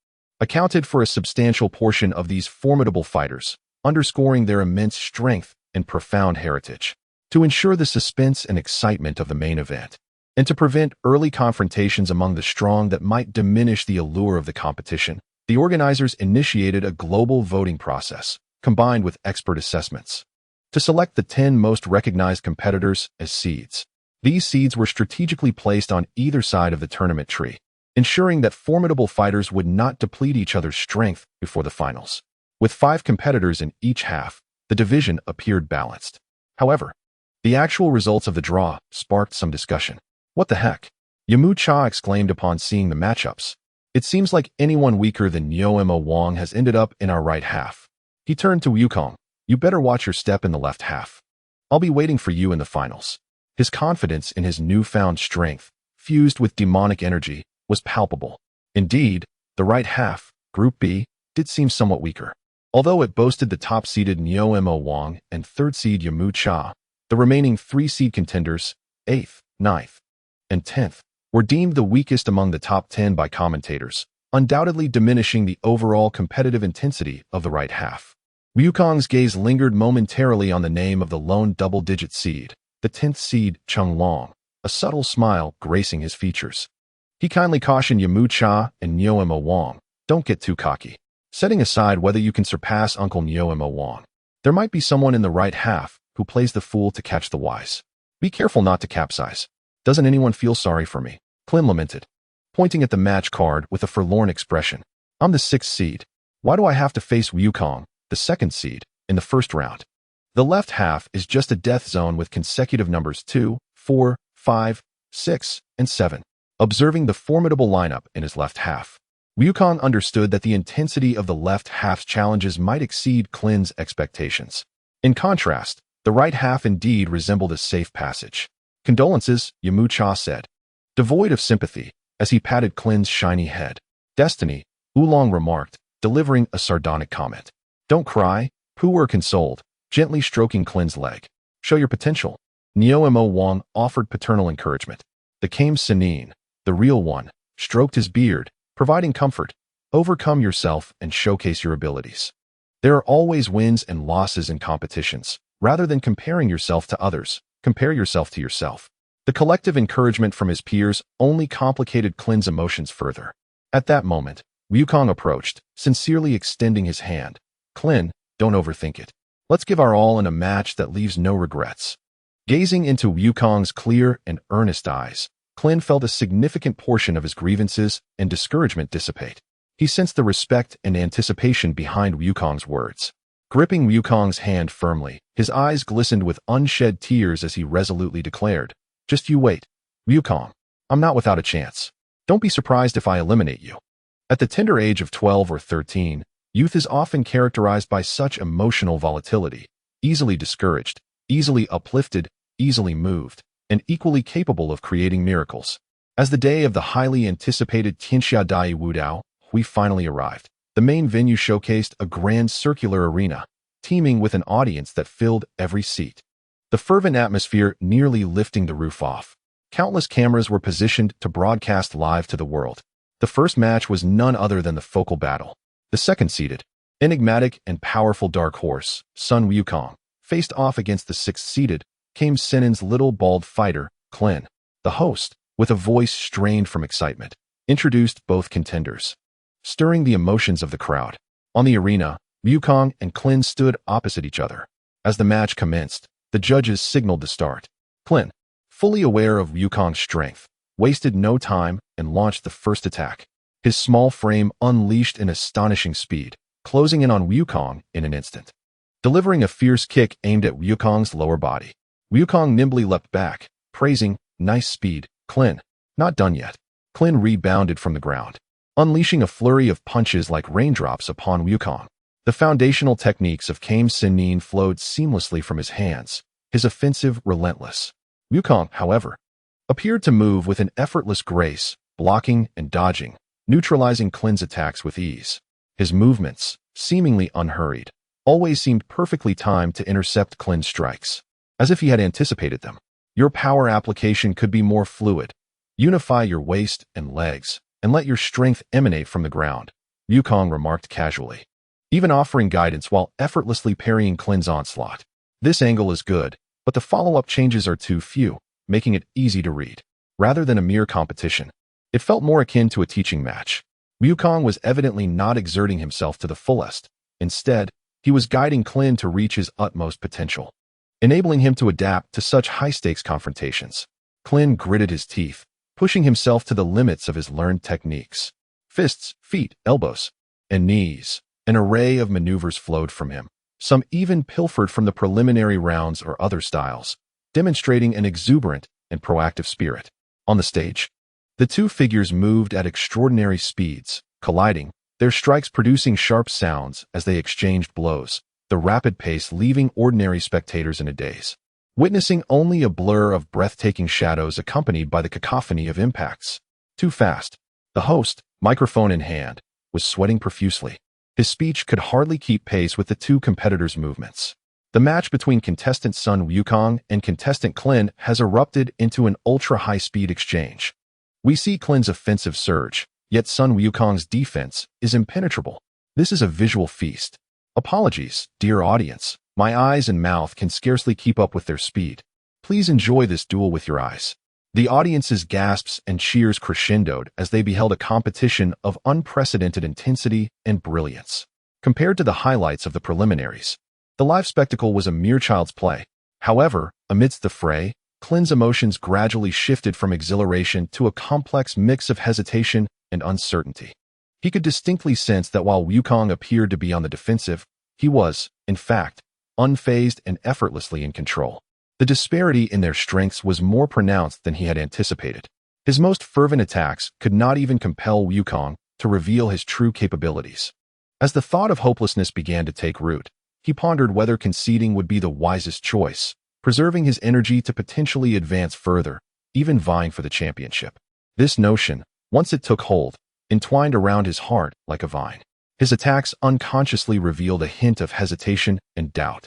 Speaker 1: accounted for a substantial portion of these formidable fighters, underscoring their immense strength and profound heritage. To ensure the suspense and excitement of the main event, and to prevent early confrontations among the strong that might diminish the allure of the competition, the organizers initiated a global voting process, combined with expert assessments, to select the 10 most recognized competitors as seeds. These seeds were strategically placed on either side of the tournament tree, ensuring that formidable fighters would not deplete each other's strength before the finals. With 5 competitors in each half, the division appeared balanced. However, the actual results of the draw sparked some discussion. "What the heck?" Yamu Cha exclaimed upon seeing the matchups. "It seems like anyone weaker than Neo Mo Wang has ended up in our right half." He turned to Wukong. "You better watch your step in the left half. I'll be waiting for you in the finals." His confidence in his newfound strength, fused with demonic energy, was palpable. Indeed, the right half, Group B, did seem somewhat weaker. Although it boasted the top-seeded Neo Mo Wang and third-seed Yamu Cha, the remaining 3-seed contenders, 8th, 9th, and 10th, were deemed the weakest among the top 10 by commentators, undoubtedly diminishing the overall competitive intensity of the right half. Wukong's gaze lingered momentarily on the name of the lone double-digit seed, the 10th seed Chung Long, a subtle smile gracing his features. He kindly cautioned Yamu Cha and Neo Mo Wang, "Don't get too cocky. Setting aside whether you can surpass Uncle Neo Mo Wang, there might be someone in the right half who plays the fool to catch the wise. Be careful not to capsize. Doesn't anyone feel sorry for me?" Klin lamented, pointing at the match card with a forlorn expression. "I'm the 6th seed. Why do I have to face Wukong, the 2nd seed, in the first round?" The left half is just a death zone with consecutive numbers 2, 4, 5, 6, and 7. Observing the formidable lineup in his left half, Wukong understood that the intensity of the left half's challenges might exceed Klin's expectations. In contrast, the right half indeed resembled a safe passage. "Condolences," Yamu Cha said, devoid of sympathy, as he patted Klin's shiny head. "Destiny," Oolong remarked, delivering a sardonic comment. "Don't cry," Pu'er consoled, gently stroking Klin's leg. "Show your potential." Neo Mo Wang offered paternal encouragement. The Kames Sinin, the real one, stroked his beard, providing comfort. "Overcome yourself and showcase your abilities. There are always wins and losses in competitions. Rather than comparing yourself to others, compare yourself to yourself." The collective encouragement from his peers only complicated Klin's emotions further. At that moment, Wukong approached, sincerely extending his hand. "Klin, don't overthink it. Let's give our all in a match that leaves no regrets." Gazing into Wukong's clear and earnest eyes, Klin felt a significant portion of his grievances and discouragement dissipate. He sensed the respect and anticipation behind Wukong's words. Gripping Wukong's hand firmly, his eyes glistened with unshed tears as he resolutely declared, "Just you wait. Wukong, I'm not without a chance. Don't be surprised if I eliminate you." At the tender age of 12 or 13, youth is often characterized by such emotional volatility, easily discouraged, easily uplifted, easily moved, and equally capable of creating miracles. As the day of the highly anticipated Tianxia Dai Wudao, we finally arrived. The main venue showcased a grand circular arena, teeming with an audience that filled every seat. The fervent atmosphere nearly lifting the roof off. Countless cameras were positioned to broadcast live to the world. The first match was none other than the focal battle. The second-seeded, enigmatic and powerful dark horse, Sun Wukong, faced off against the sixth-seeded, Kame Sinan's little bald fighter, Klin. The host, with a voice strained from excitement, introduced both contenders, stirring the emotions of the crowd. On the arena, Wukong and Klin stood opposite each other. As the match commenced, the judges signaled to start. Klin, fully aware of Wukong's strength, wasted no time and launched the first attack. His small frame unleashed an astonishing speed, closing in on Wukong in an instant. Delivering a fierce kick aimed at Wukong's lower body, Wukong nimbly leapt back, praising, "Nice speed, Klin." Not done yet. Klin rebounded from the ground, unleashing a flurry of punches like raindrops upon Wukong. The foundational techniques of Kame Sinan flowed seamlessly from his hands, his offensive relentless. Wukong, however, appeared to move with an effortless grace, blocking and dodging, neutralizing Klin's attacks with ease. His movements, seemingly unhurried, always seemed perfectly timed to intercept Klin's strikes, as if he had anticipated them. Your power application could be more fluid. Unify your waist and legs, and let your strength emanate from the ground, Wukong remarked casually, even offering guidance while effortlessly parrying Klin's onslaught. This angle is good, but the follow-up changes are too few, making it easy to read. Rather than a mere competition, it felt more akin to a teaching match. Wukong was evidently not exerting himself to the fullest. Instead, he was guiding Klin to reach his utmost potential, enabling him to adapt to such high-stakes confrontations. Klin gritted his teeth, pushing himself to the limits of his learned techniques. Fists, feet, elbows, and knees. An array of maneuvers flowed from him, some even pilfered from the preliminary rounds or other styles, demonstrating an exuberant and proactive spirit. On the stage, the two figures moved at extraordinary speeds, colliding, their strikes producing sharp sounds as they exchanged blows, the rapid pace leaving ordinary spectators in a daze, witnessing only a blur of breathtaking shadows accompanied by the cacophony of impacts. Too fast. The host, microphone in hand, was sweating profusely. His speech could hardly keep pace with the two competitors' movements. The match between contestant Sun Wukong and contestant Klin has erupted into an ultra-high-speed exchange. We see Klin's offensive surge, yet Sun Wukong's defense is impenetrable. This is a visual feast. Apologies, dear audience. My eyes and mouth can scarcely keep up with their speed. Please enjoy this duel with your eyes. The audience's gasps and cheers crescendoed as they beheld a competition of unprecedented intensity and brilliance. Compared to the highlights of the preliminaries, the live spectacle was a mere child's play. However, amidst the fray, Klin's emotions gradually shifted from exhilaration to a complex mix of hesitation and uncertainty. He could distinctly sense that while Wukong appeared to be on the defensive, he was, in fact, unfazed and effortlessly in control. The disparity in their strengths was more pronounced than he had anticipated. His most fervent attacks could not even compel Wukong to reveal his true capabilities. As the thought of hopelessness began to take root, he pondered whether conceding would be the wisest choice, preserving his energy to potentially advance further, even vying for the championship. This notion, once it took hold, entwined around his heart like a vine. His attacks unconsciously revealed a hint of hesitation and doubt.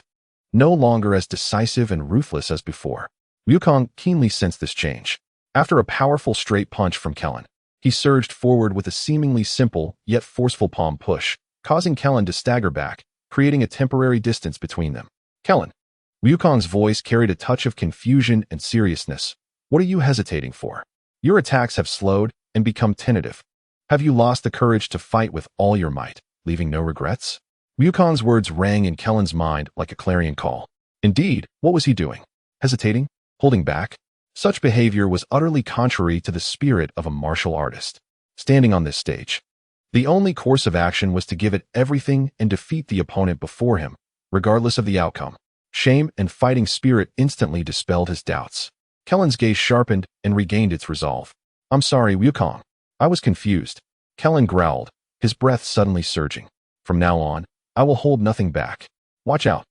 Speaker 1: No longer as decisive and ruthless as before, Wukong keenly sensed this change. After a powerful straight punch from Kellen, he surged forward with a seemingly simple yet forceful palm push, causing Kellen to stagger back, creating a temporary distance between them. Kellen. Wukong's voice carried a touch of confusion and seriousness. What are you hesitating for? Your attacks have slowed and become tentative. Have you lost the courage to fight with all your might, leaving no regrets? Wukong's words rang in Kellen's mind like a clarion call. Indeed, what was he doing? Hesitating? Holding back? Such behavior was utterly contrary to the spirit of a martial artist. Standing on this stage, The only course of action was to give it everything and defeat the opponent before him, regardless of the outcome. Shame and fighting spirit instantly dispelled his doubts. Kellen's gaze sharpened and regained its resolve. "I'm sorry, Wukong. I was confused." Kellen growled, his breath suddenly surging. "From now on, I will hold nothing back. Watch out."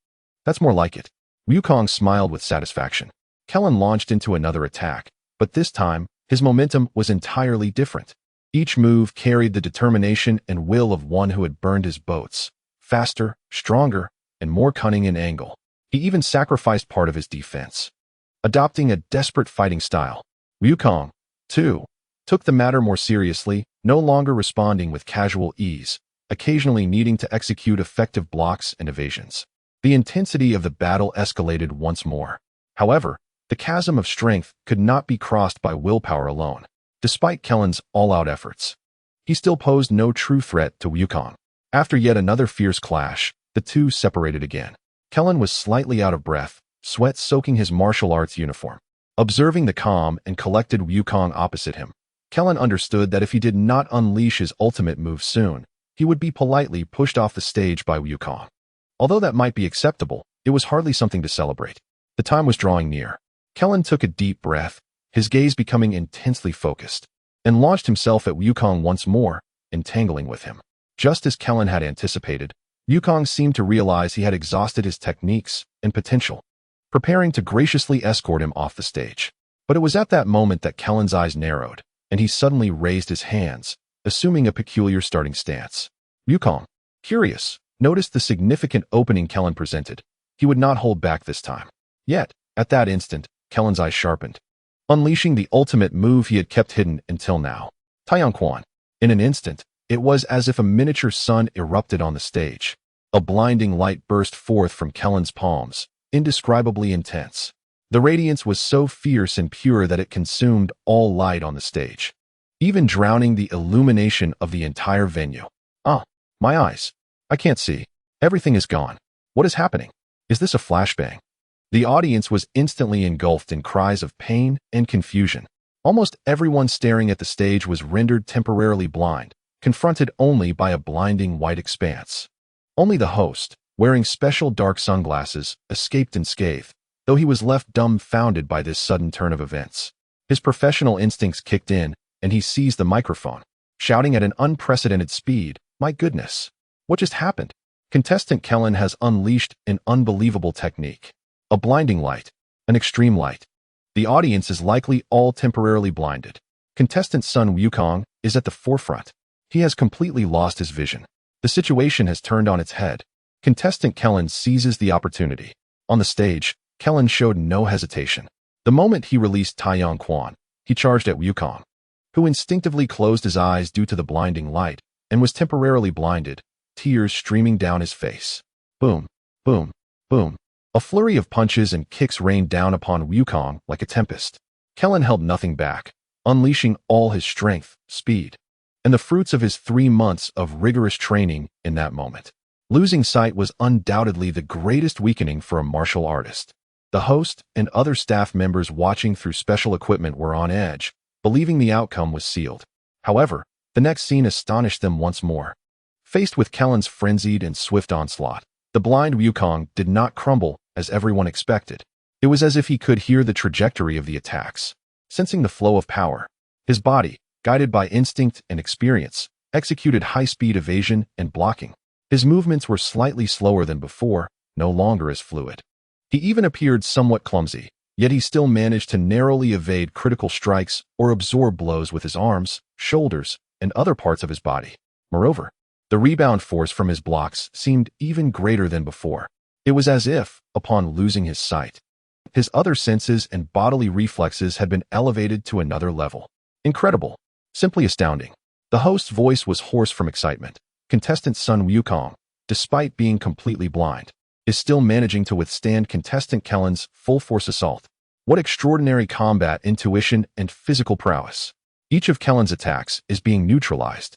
Speaker 1: "That's more like it." Wukong smiled with satisfaction. Kellen launched into another attack, but this time, his momentum was entirely different. Each move carried the determination and will of one who had burned his boats, faster, stronger, and more cunning in angle. He even sacrificed part of his defense, adopting a desperate fighting style. Wukong, too, took the matter more seriously, no longer responding with casual ease, occasionally needing to execute effective blocks and evasions. The intensity of the battle escalated once more. However, the chasm of strength could not be crossed by willpower alone. Despite Kellen's all-out efforts, he still posed no true threat to Wukong. After yet another fierce clash, the two separated again. Kellen was slightly out of breath, sweat soaking his martial arts uniform. Observing the calm and collected Wukong opposite him, Kellen understood that if he did not unleash his ultimate move soon, he would be politely pushed off the stage by Wukong. Although that might be acceptable, it was hardly something to celebrate. The time was drawing near. Kellen took a deep breath, his gaze becoming intensely focused, and launched himself at Wukong once more, entangling with him. Just as Kellen had anticipated, Wukong seemed to realize he had exhausted his techniques and potential, preparing to graciously escort him off the stage. But it was at that moment that Kellen's eyes narrowed, and he suddenly raised his hands, assuming a peculiar starting stance. Wukong, curious, noticed the significant opening Kellen presented. He would not hold back this time. Yet, at that instant, Kellen's eyes sharpened, unleashing the ultimate move he had kept hidden until now. Taiyangquan. In an instant, it was as if a miniature sun erupted on the stage. A blinding light burst forth from Kellen's palms, indescribably intense. The radiance was so fierce and pure that it consumed all light on the stage, even drowning the illumination of the entire venue. "Ah, my eyes. I can't see. Everything is gone. What is happening? Is this a flashbang?" The audience was instantly engulfed in cries of pain and confusion. Almost everyone staring at the stage was rendered temporarily blind, confronted only by a blinding white expanse. Only the host, wearing special dark sunglasses, escaped unscathed, though he was left dumbfounded by this sudden turn of events. His professional instincts kicked in, and he seized the microphone, shouting at an unprecedented speed, "My goodness! What just happened? Contestant Kellen has unleashed an unbelievable technique. A blinding light, an extreme light. The audience is likely all temporarily blinded. Contestant Sun Wukong is at the forefront. He has completely lost his vision. The situation has turned on its head. Contestant Kellen seizes the opportunity. On the stage, Kellen showed no hesitation. The moment he released Taiyangquan, he charged at Wukong, who instinctively closed his eyes due to the blinding light and was temporarily blinded, tears streaming down his face. Boom, boom, boom. A flurry of punches and kicks rained down upon Wukong like a tempest. Kellen held nothing back, unleashing all his strength, speed, and the fruits of his 3 months of rigorous training in that moment. Losing sight was undoubtedly the greatest weakening for a martial artist. The host and other staff members watching through special equipment were on edge, believing the outcome was sealed. However, the next scene astonished them once more. Faced with Kellen's frenzied and swift onslaught, the blind Wukong did not crumble as everyone expected. It was as if he could hear the trajectory of the attacks. Sensing the flow of power, his body, guided by instinct and experience, executed high-speed evasion and blocking. His movements were slightly slower than before, no longer as fluid. He even appeared somewhat clumsy, yet he still managed to narrowly evade critical strikes or absorb blows with his arms, shoulders, and other parts of his body. Moreover, the rebound force from his blocks seemed even greater than before. It was as if, upon losing his sight, his other senses and bodily reflexes had been elevated to another level. Incredible. Simply astounding. The host's voice was hoarse from excitement. Contestant Sun Wukong, despite being completely blind, is still managing to withstand contestant Kellen's full-force assault. What extraordinary combat intuition and physical prowess. Each of Kellen's attacks is being neutralized.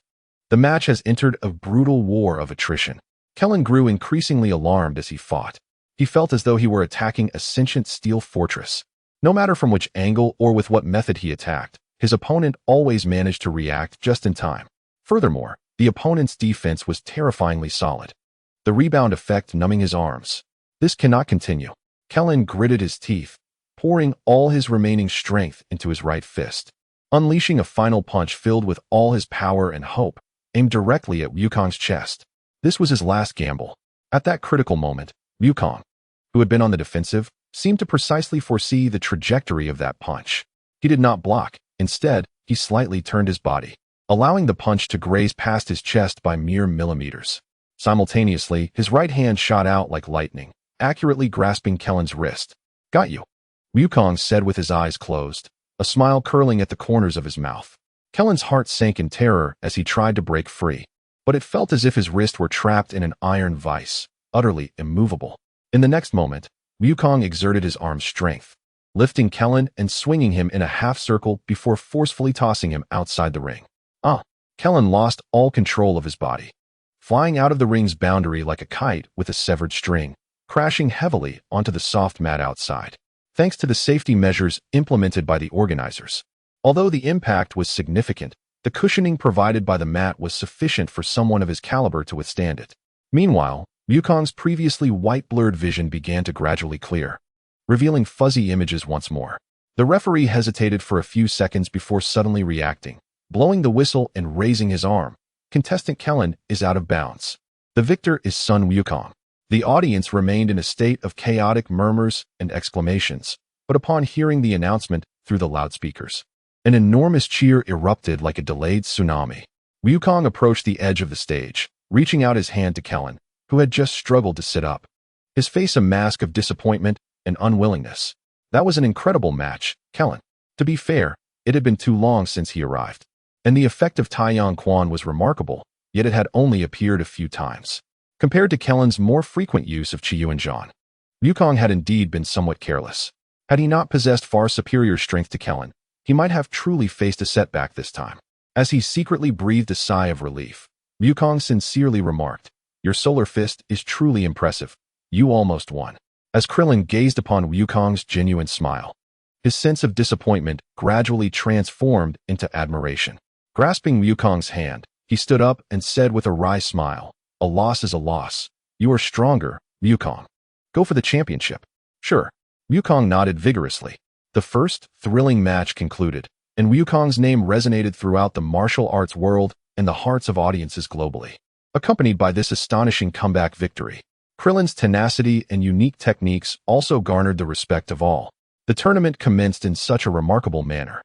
Speaker 1: The match has entered a brutal war of attrition. Kellen grew increasingly alarmed as he fought. He felt as though he were attacking a sentient steel fortress. No matter from which angle or with what method he attacked, his opponent always managed to react just in time. Furthermore, The opponent's defense was terrifyingly solid, the rebound effect numbing his arms. This cannot continue. Kellen gritted his teeth, pouring all his remaining strength into his right fist. Unleashing a final punch filled with all his power and hope, aimed directly at Wukong's chest. This was his last gamble. At that critical moment, Wukong, who had been on the defensive, seemed to precisely foresee the trajectory of that punch. He did not block. Instead, he slightly turned his body, allowing the punch to graze past his chest by mere millimeters. Simultaneously, his right hand shot out like lightning, accurately grasping Kellen's wrist. "Got you," Wukong said with his eyes closed, a smile curling at the corners of his mouth. Kellen's heart sank in terror as he tried to break free, but it felt as if his wrist were trapped in an iron vice, utterly immovable. In the next moment, Wukong exerted his arm's strength, lifting Kellen and swinging him in a half-circle before forcefully tossing him outside the ring. Kellen lost all control of his body, flying out of the ring's boundary like a kite with a severed string, crashing heavily onto the soft mat outside. Thanks to the safety measures implemented by the organizers. Although the impact was significant, the cushioning provided by the mat was sufficient for someone of his caliber to withstand it. Meanwhile, Wukong's previously white-blurred vision began to gradually clear, revealing fuzzy images once more. The referee hesitated for a few seconds before suddenly reacting, blowing the whistle and raising his arm. Contestant Kellen is out of bounds. The victor is Sun Wukong. The audience remained in a state of chaotic murmurs and exclamations, but upon hearing the announcement through the loudspeakers, an enormous cheer erupted like a delayed tsunami. Wukong approached the edge of the stage, reaching out his hand to Kellen, who had just struggled to sit up, his face a mask of disappointment and unwillingness. That was an incredible match, Kellen. To be fair, it had been too long since he arrived, and the effect of Taiyang Quan was remarkable, yet it had only appeared a few times. Compared to Kellen's more frequent use of Qiyuanzhan, Wukong had indeed been somewhat careless. Had he not possessed far superior strength to Kellen, he might have truly faced a setback this time. As he secretly breathed a sigh of relief, Wukong sincerely remarked, "Your solar fist is truly impressive. You almost won." As Krillin gazed upon Wukong's genuine smile, his sense of disappointment gradually transformed into admiration. Grasping Wukong's hand, he stood up and said with a wry smile, "A loss is a loss. You are stronger, Wukong. Go for the championship." "Sure." Wukong nodded vigorously. The first, thrilling match concluded, and Wukong's name resonated throughout the martial arts world and the hearts of audiences globally. Accompanied by this astonishing comeback victory, Krillin's tenacity and unique techniques also garnered the respect of all. The tournament commenced in such a remarkable manner,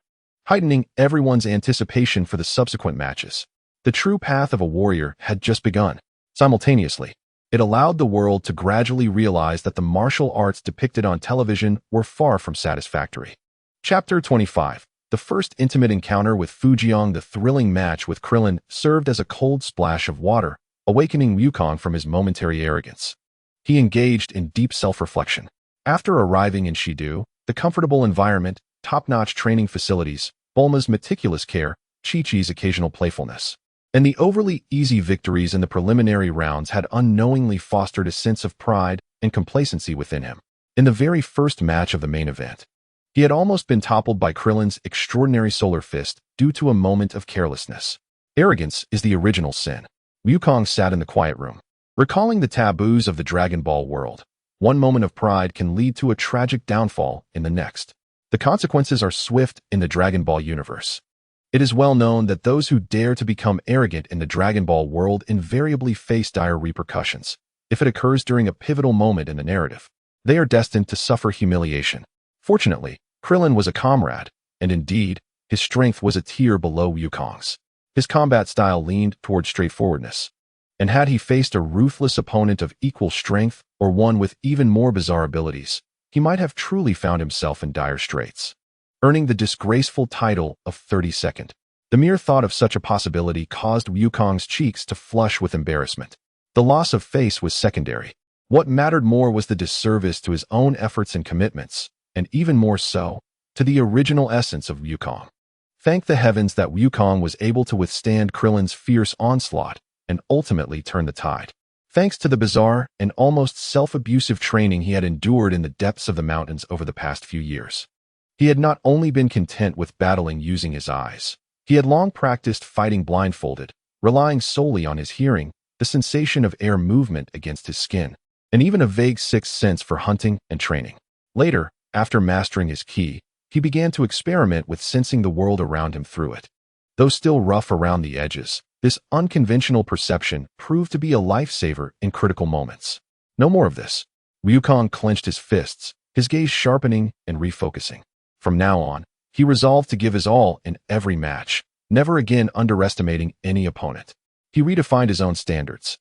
Speaker 1: heightening everyone's anticipation for the subsequent matches. The true path of a warrior had just begun. Simultaneously, it allowed the world to gradually realize that the martial arts depicted on television were far from satisfactory. Chapter 25. The first intimate encounter with Fujiang. The thrilling match with Krillin served as a cold splash of water, awakening Wukong from his momentary arrogance. He engaged in deep self-reflection. After arriving in Shidu, the comfortable environment, top-notch training facilities, Bulma's meticulous care, Chi-Chi's occasional playfulness, and the overly easy victories in the preliminary rounds had unknowingly fostered a sense of pride and complacency within him. In the very first match of the main event, he had almost been toppled by Krillin's extraordinary solar fist due to a moment of carelessness. Arrogance is the original sin. Wukong sat in the quiet room, recalling the taboos of the Dragon Ball world. One moment of pride can lead to a tragic downfall in the next. The consequences are swift in the Dragon Ball universe. It is well known that those who dare to become arrogant in the Dragon Ball world invariably face dire repercussions. If it occurs during a pivotal moment in the narrative, they are destined to suffer humiliation. Fortunately, Krillin was a comrade, and indeed, his strength was a tier below Wukong's. His combat style leaned toward straightforwardness, and had he faced a ruthless opponent of equal strength or one with even more bizarre abilities, he might have truly found himself in dire straits, earning the disgraceful title of 32nd. The mere thought of such a possibility caused Wukong's cheeks to flush with embarrassment. The loss of face was secondary. What mattered more was the disservice to his own efforts and commitments, and even more so, to the original essence of Wukong. Thank the heavens that Wukong was able to withstand Krillin's fierce onslaught and ultimately turn the tide. Thanks to the bizarre and almost self-abusive training he had endured in the depths of the mountains over the past few years, he had not only been content with battling using his eyes, he had long practiced fighting blindfolded, relying solely on his hearing, the sensation of air movement against his skin, and even a vague sixth sense for hunting and training. Later, after mastering his ki, he began to experiment with sensing the world around him through it. Though still rough around the edges, this unconventional perception proved to be a lifesaver in critical moments. No more of this. Wukong clenched his fists, his gaze sharpening and refocusing. From now on, he resolved to give his all in every match, never again underestimating any opponent. He redefined his own standards.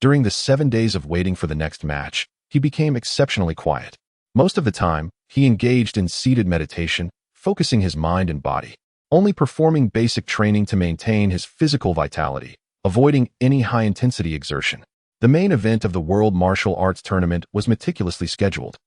Speaker 1: During the 7 days of waiting for the next match, he became exceptionally quiet. Most of the time, he engaged in seated meditation, focusing his mind and body, only performing basic training to maintain his physical vitality, avoiding any high-intensity exertion. The main event of the World Martial Arts Tournament was meticulously scheduled.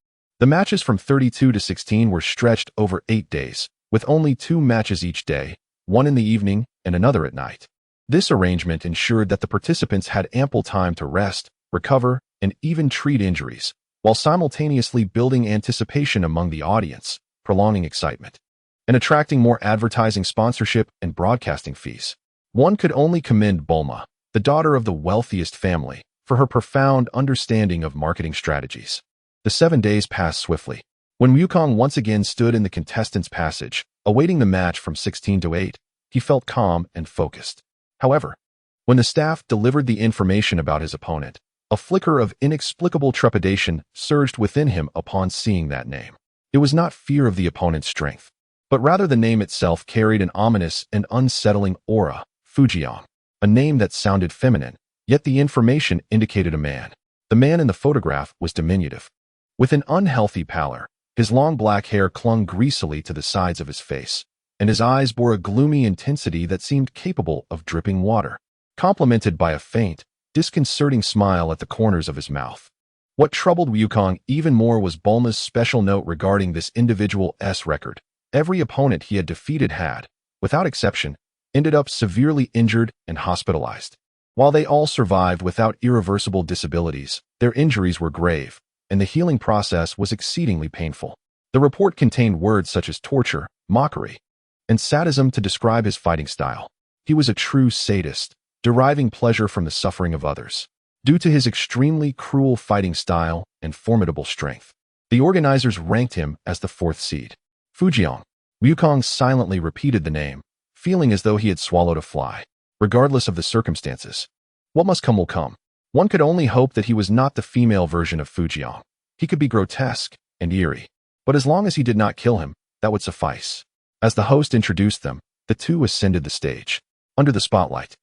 Speaker 1: The matches from 32 to 16 were stretched over 8 days, with only 2 matches each day, one in the evening and another at night. This arrangement ensured that the participants had ample time to rest, recover, and even treat injuries, while simultaneously building anticipation among the audience, prolonging excitement, and attracting more advertising sponsorship and broadcasting fees. One could only commend Bulma, the daughter of the wealthiest family, for her profound understanding of marketing strategies. The 7 days passed swiftly. When Wukong once again stood in the contestants' passage, awaiting the match from 16 to 8, he felt calm and focused. However, when the staff delivered the information about his opponent, a flicker of inexplicable trepidation surged within him upon seeing that name. It was not fear of the opponent's strength, but rather the name itself carried an ominous and unsettling aura, Fujian, a name that sounded feminine, yet the information indicated a man. The man in the photograph was diminutive. With an unhealthy pallor, his long black hair clung greasily to the sides of his face, and his eyes bore a gloomy intensity that seemed capable of dripping water, complemented by a faint, disconcerting smile at the corners of his mouth. What troubled Wukong even more was Bulma's special note regarding this individual's record. Every opponent he had defeated had, without exception, ended up severely injured and hospitalized. While they all survived without irreversible disabilities, their injuries were grave, and the healing process was exceedingly painful. The report contained words such as torture, mockery, and sadism to describe his fighting style. He was a true sadist, deriving pleasure from the suffering of others. Due to his extremely cruel fighting style and formidable strength, the organizers ranked him as the 4th seed. Fujian. Wukong silently repeated the name, feeling as though he had swallowed a fly. Regardless of the circumstances, what must come will come. One could only hope that he was not the female version of Fujian. He could be grotesque and eerie, but as long as he did not kill him, that would suffice. As the host introduced them, the two ascended the stage. Under the spotlight,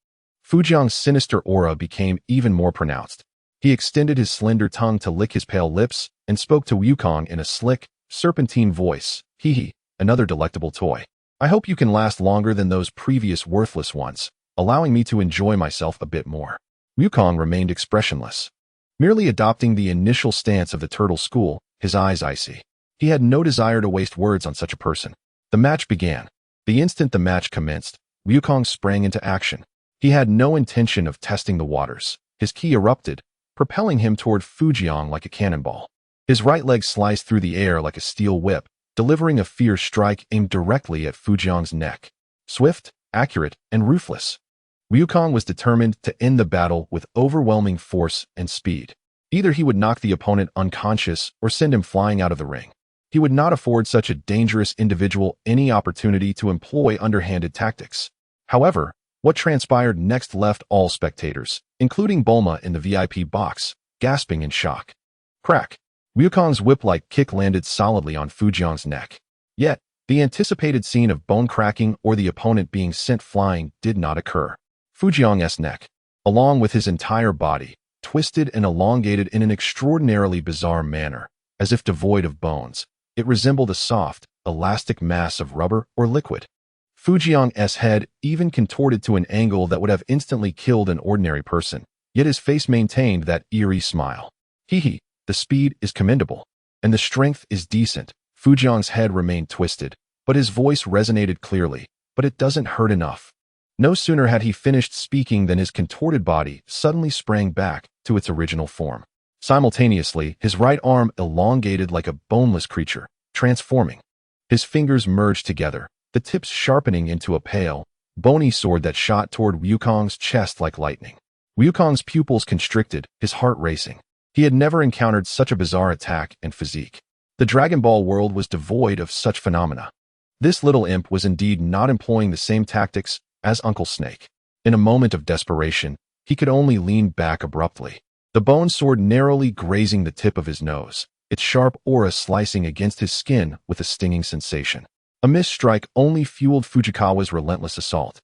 Speaker 1: Fujian's sinister aura became even more pronounced. He extended his slender tongue to lick his pale lips and spoke to Wukong in a slick, serpentine voice. Hee, another delectable toy. I hope you can last longer than those previous worthless ones, allowing me to enjoy myself a bit more. Wukong remained expressionless, merely adopting the initial stance of the turtle school, his eyes icy. He had no desire to waste words on such a person. The match began. The instant the match commenced, Wukong sprang into action. He had no intention of testing the waters. His ki erupted, propelling him toward Fujian like a cannonball. His right leg sliced through the air like a steel whip, delivering a fierce strike aimed directly at Fujian's neck. Swift, accurate, and ruthless, Wukong was determined to end the battle with overwhelming force and speed. Either he would knock the opponent unconscious or send him flying out of the ring. He would not afford such a dangerous individual any opportunity to employ underhanded tactics. However, what transpired next left all spectators, including Bulma in the VIP box, gasping in shock. Crack! Wukong's whip-like kick landed solidly on Fujian's neck. Yet, the anticipated scene of bone cracking or the opponent being sent flying did not occur. Fujian's neck, along with his entire body, twisted and elongated in an extraordinarily bizarre manner, as if devoid of bones. It resembled a soft, elastic mass of rubber or liquid. Fujian's head even contorted to an angle that would have instantly killed an ordinary person, yet his face maintained that eerie smile. Hee, the speed is commendable, and the strength is decent. Fujian's head remained twisted, but his voice resonated clearly. But it doesn't hurt enough. No sooner had he finished speaking than his contorted body suddenly sprang back to its original form. Simultaneously, his right arm elongated like a boneless creature, transforming. His fingers merged together, the tips sharpening into a pale, bony sword that shot toward Wukong's chest like lightning. Wukong's pupils constricted, his heart racing. He had never encountered such a bizarre attack and physique. The Dragon Ball world was devoid of such phenomena. This little imp was indeed not employing the same tactics as Uncle Snake. In a moment of desperation, he could only lean back abruptly, the bone sword narrowly grazing the tip of his nose, its sharp aura slicing against his skin with a stinging sensation. A missed strike only fueled Fujikawa's relentless assault.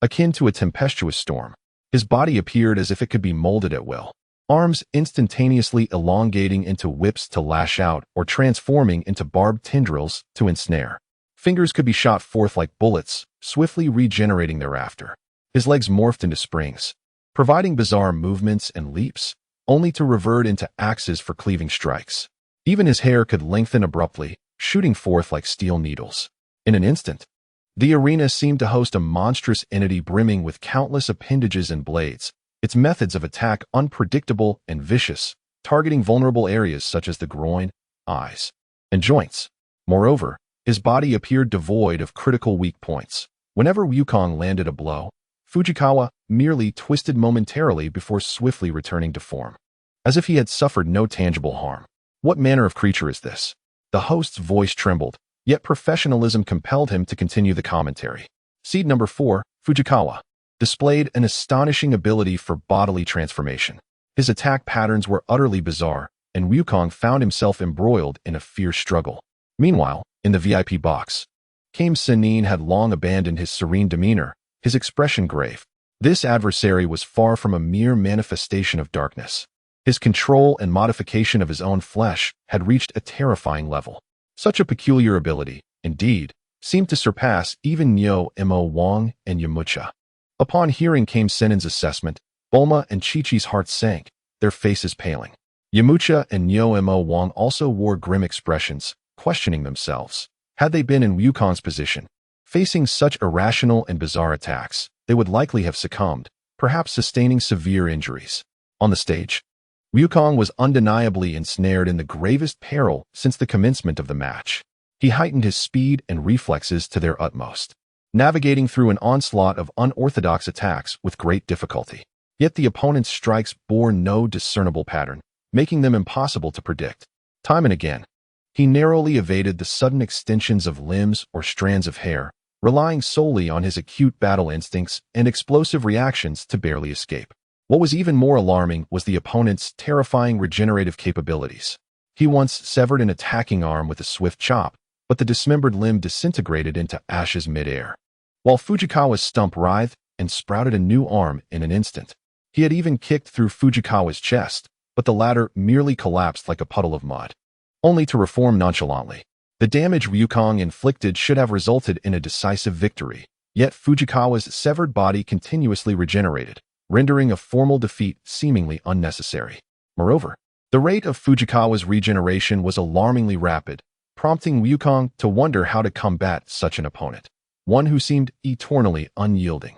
Speaker 1: Akin to a tempestuous storm, his body appeared as if it could be molded at will, arms instantaneously elongating into whips to lash out or transforming into barbed tendrils to ensnare. Fingers could be shot forth like bullets, swiftly regenerating thereafter. His legs morphed into springs, providing bizarre movements and leaps, only to revert into axes for cleaving strikes. Even his hair could lengthen abruptly, shooting forth like steel needles. In an instant, the arena seemed to host a monstrous entity brimming with countless appendages and blades, its methods of attack unpredictable and vicious, targeting vulnerable areas such as the groin, eyes, and joints. Moreover, his body appeared devoid of critical weak points. Whenever Wukong landed a blow, Fujikawa merely twisted momentarily before swiftly returning to form, as if he had suffered no tangible harm. What manner of creature is this? The host's voice trembled, yet professionalism compelled him to continue the commentary. Seed number 4, Fujikawa, displayed an astonishing ability for bodily transformation. His attack patterns were utterly bizarre, and Wukong found himself embroiled in a fierce struggle. Meanwhile, in the VIP box, Kame Sennin had long abandoned his serene demeanor, his expression grave. This adversary was far from a mere manifestation of darkness. His control and modification of his own flesh had reached a terrifying level. Such a peculiar ability, indeed, seemed to surpass even Nyo-Mo Wang and Yamucha. Upon hearing Kame Sennin's assessment, Bulma and Chi-Chi's hearts sank, their faces paling. Yamucha and Nyo-Mo Wang also wore grim expressions, questioning themselves. Had they been in Wukong's position, facing such irrational and bizarre attacks, they would likely have succumbed, perhaps sustaining severe injuries. On the stage, Wukong was undeniably ensnared in the gravest peril since the commencement of the match. He heightened his speed and reflexes to their utmost, navigating through an onslaught of unorthodox attacks with great difficulty. Yet the opponent's strikes bore no discernible pattern, making them impossible to predict. Time and again, he narrowly evaded the sudden extensions of limbs or strands of hair, relying solely on his acute battle instincts and explosive reactions to barely escape. What was even more alarming was the opponent's terrifying regenerative capabilities. He once severed an attacking arm with a swift chop, but the dismembered limb disintegrated into ashes mid-air, while Fujikawa's stump writhed and sprouted a new arm in an instant. He had even kicked through Fujikawa's chest, but the latter merely collapsed like a puddle of mud, only to reform nonchalantly. The damage Wukong inflicted should have resulted in a decisive victory, yet Fujikawa's severed body continuously regenerated, rendering a formal defeat seemingly unnecessary. Moreover, the rate of Fujikawa's regeneration was alarmingly rapid, prompting Wukong to wonder how to combat such an opponent, one who seemed eternally unyielding.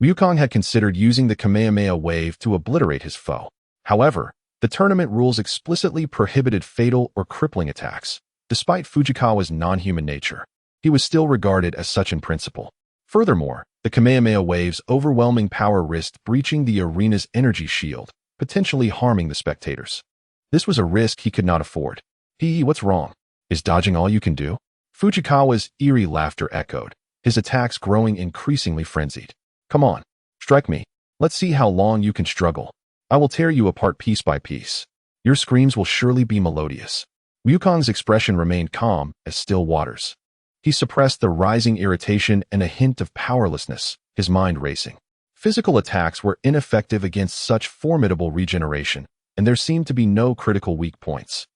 Speaker 1: Wukong had considered using the Kamehameha wave to obliterate his foe. However, the tournament rules explicitly prohibited fatal or crippling attacks. Despite Fujikawa's non-human nature, he was still regarded as such in principle. Furthermore, the Kamehameha wave's overwhelming power risked breaching the arena's energy shield, potentially harming the spectators. This was a risk he could not afford. What's wrong? Is dodging all you can do? Fujikawa's eerie laughter echoed, his attacks growing increasingly frenzied. Come on, strike me. Let's see how long you can struggle. I will tear you apart piece by piece. Your screams will surely be melodious. Wukong's expression remained calm as still waters. He suppressed the rising irritation and a hint of powerlessness, his mind racing. Physical attacks were ineffective against such formidable regeneration, and there seemed to be no critical weak points.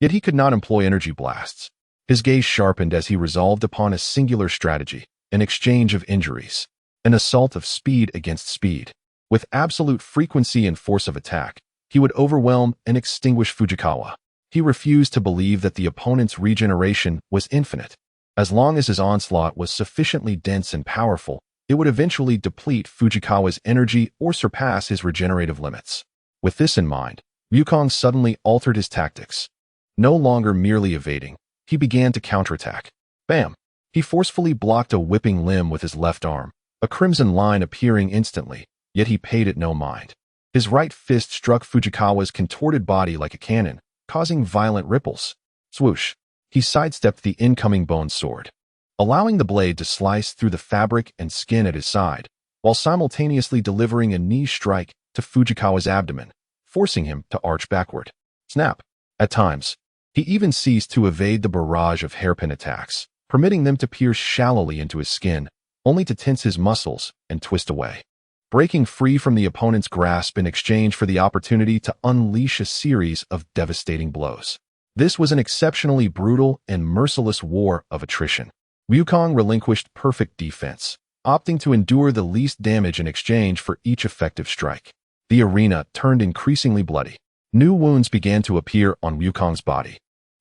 Speaker 1: Yet he could not employ energy blasts. His gaze sharpened as he resolved upon a singular strategy, an exchange of injuries, an assault of speed against speed. With absolute frequency and force of attack, he would overwhelm and extinguish Fujikawa. He refused to believe that the opponent's regeneration was infinite. As long as his onslaught was sufficiently dense and powerful, it would eventually deplete Fujikawa's energy or surpass his regenerative limits. With this in mind, Wukong suddenly altered his tactics. No longer merely evading, he began to counterattack. Bam! He forcefully blocked a whipping limb with his left arm, a crimson line appearing instantly, yet he paid it no mind. His right fist struck Fujikawa's contorted body like a cannon, causing violent ripples. Swoosh! He sidestepped the incoming bone sword, allowing the blade to slice through the fabric and skin at his side, while simultaneously delivering a knee strike to Fujikawa's abdomen, forcing him to arch backward. Snap! At times, he even ceased to evade the barrage of hairpin attacks, permitting them to pierce shallowly into his skin, only to tense his muscles and twist away, breaking free from the opponent's grasp in exchange for the opportunity to unleash a series of devastating blows. This was an exceptionally brutal and merciless war of attrition. Wukong relinquished perfect defense, opting to endure the least damage in exchange for each effective strike. The arena turned increasingly bloody. New wounds began to appear on Wukong's body.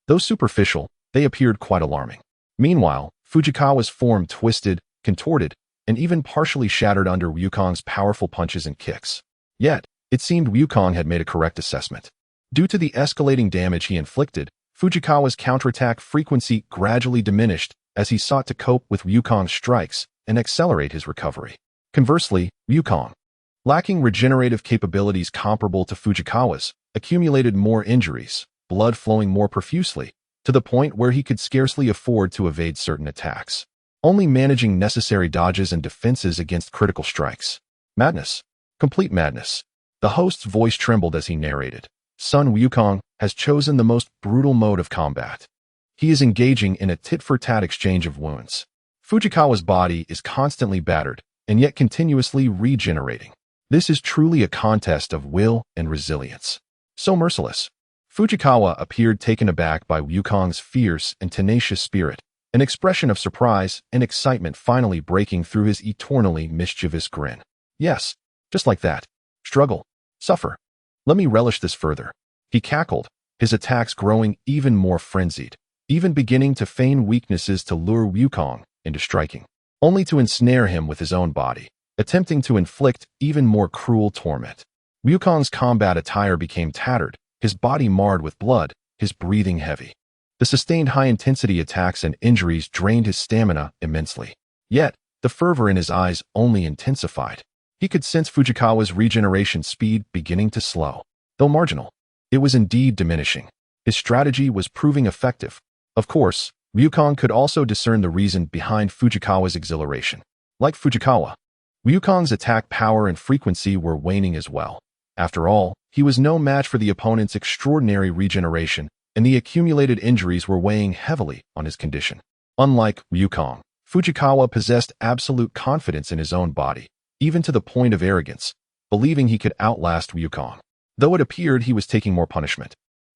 Speaker 1: Though superficial, they appeared quite alarming. Meanwhile, Fujikawa's form twisted, contorted, and even partially shattered under Wukong's powerful punches and kicks. Yet, it seemed Wukong had made a correct assessment. Due to the escalating damage he inflicted, Fujikawa's counterattack frequency gradually diminished as he sought to cope with Wukong's strikes and accelerate his recovery. Conversely, Wukong, lacking regenerative capabilities comparable to Fujikawa's, accumulated more injuries, blood flowing more profusely, to the point where he could scarcely afford to evade certain attacks, only managing necessary dodges and defenses against critical strikes. Madness. Complete madness. The host's voice trembled as he narrated. Son Wukong has chosen the most brutal mode of combat. He is engaging in a tit-for-tat exchange of wounds. Fujikawa's body is constantly battered, and yet continuously regenerating. This is truly a contest of will and resilience. So merciless. Fujikawa appeared taken aback by Wukong's fierce and tenacious spirit, an expression of surprise and excitement finally breaking through his eternally mischievous grin. Yes, just like that. Struggle. Suffer. Let me relish this further. He cackled, his attacks growing even more frenzied, even beginning to feign weaknesses to lure Wukong into striking, only to ensnare him with his own body, attempting to inflict even more cruel torment. Wukong's combat attire became tattered, his body marred with blood, his breathing heavy. The sustained high-intensity attacks and injuries drained his stamina immensely. Yet, the fervor in his eyes only intensified. He could sense Fujikawa's regeneration speed beginning to slow. Though marginal, it was indeed diminishing. His strategy was proving effective. Of course, Wukong could also discern the reason behind Fujikawa's exhilaration. Like Fujikawa, Wukong's attack power and frequency were waning as well. After all, he was no match for the opponent's extraordinary regeneration, and the accumulated injuries were weighing heavily on his condition. Unlike Wukong, Fujikawa possessed absolute confidence in his own body, even to the point of arrogance, believing he could outlast Wukong, though it appeared he was taking more punishment.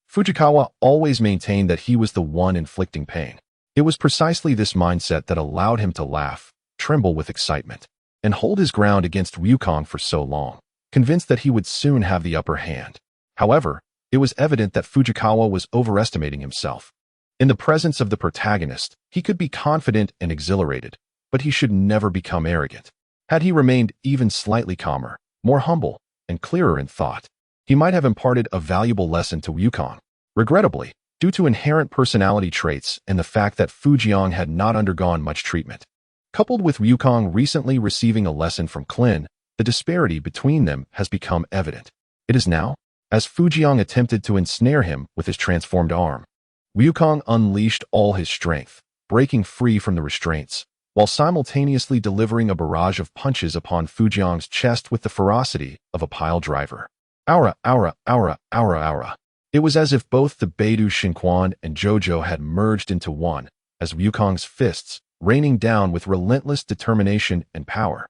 Speaker 1: Fujikawa always maintained that he was the one inflicting pain. It was precisely this mindset that allowed him to laugh, tremble with excitement, and hold his ground against Wukong for so long, convinced that he would soon have the upper hand. However, it was evident that Fujikawa was overestimating himself. In the presence of the protagonist, he could be confident and exhilarated, but he should never become arrogant. Had he remained even slightly calmer, more humble, and clearer in thought, he might have imparted a valuable lesson to Wukong. Regrettably, due to inherent personality traits and the fact that Fujiang had not undergone much treatment, coupled with Wukong recently receiving a lesson from Klin, the disparity between them has become evident. It is now, as Fujiang attempted to ensnare him with his transformed arm, Wukong unleashed all his strength, breaking free from the restraints, while simultaneously delivering a barrage of punches upon Fujiang's chest with the ferocity of a pile driver. Aura, aura, aura, aura, aura. It was as if both the Beidou Xinquan and Jojo had merged into one, as Wukong's fists, raining down with relentless determination and power,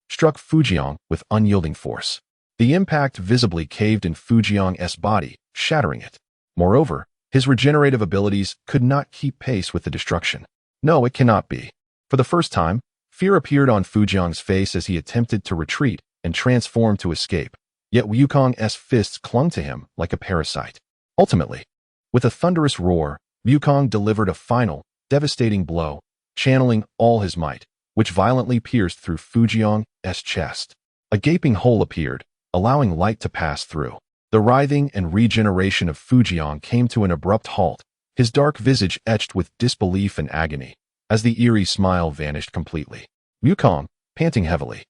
Speaker 1: struck Fujiang with unyielding force. The impact visibly caved in Fujiang's body, shattering it. Moreover, his regenerative abilities could not keep pace with the destruction. No, it cannot be. For the first time, fear appeared on Fujiang's face as he attempted to retreat and transform to escape. Yet Wukong's fists clung to him like a parasite. Ultimately, with a thunderous roar, Wukong delivered a final, devastating blow, channeling all his might, which violently pierced through Fujiang's chest. A gaping hole appeared, allowing light to pass through. The writhing and regeneration of Fujiang came to an abrupt halt, his dark visage etched with disbelief and agony, as the eerie smile vanished completely. Wukong, panting heavily.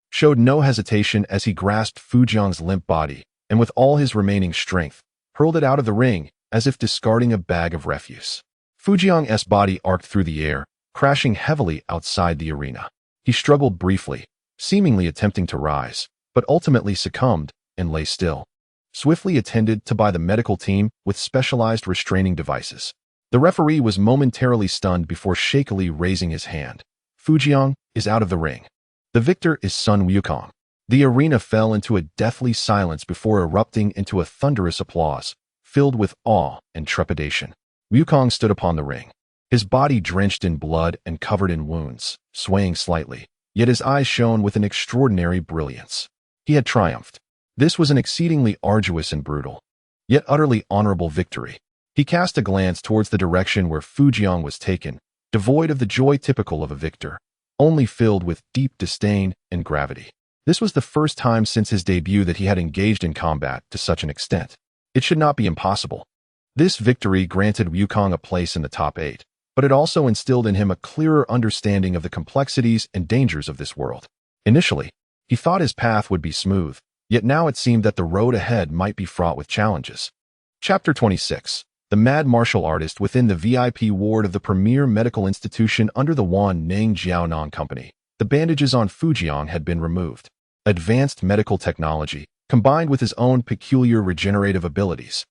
Speaker 1: Showed no hesitation as he grasped Fujiang's limp body, and with all his remaining strength, hurled it out of the ring as if discarding a bag of refuse. Fujiang's body arced through the air, crashing heavily outside the arena. He struggled briefly, seemingly attempting to rise, but ultimately succumbed and lay still, swiftly attended to by the medical team with specialized restraining devices. The referee was momentarily stunned before shakily raising his hand. Fujiang is out of the ring. The victor is Sun Wukong. The arena fell into a deathly silence before erupting into a thunderous applause, filled with awe and trepidation. Wukong stood upon the ring, his body drenched in blood and covered in wounds, swaying slightly, yet his eyes shone with an extraordinary brilliance. He had triumphed. This was an exceedingly arduous and brutal, yet utterly honorable victory. He cast a glance towards the direction where Fujiang was taken, devoid of the joy typical of a victor, only filled with deep disdain and gravity. This was the first time since his debut that he had engaged in combat to such an extent. It should not be impossible. This victory granted Wukong a place in the top 8, but it also instilled in him a clearer understanding of the complexities and dangers of this world. Initially, he thought his path would be smooth, yet now it seemed that the road ahead might be fraught with challenges. Chapter 26. The mad martial artist within the VIP ward of the premier medical institution under the Wan Ning Jiaonan Company. The bandages on Fujiang had been removed. Advanced medical technology, combined with his own peculiar regenerative abilities,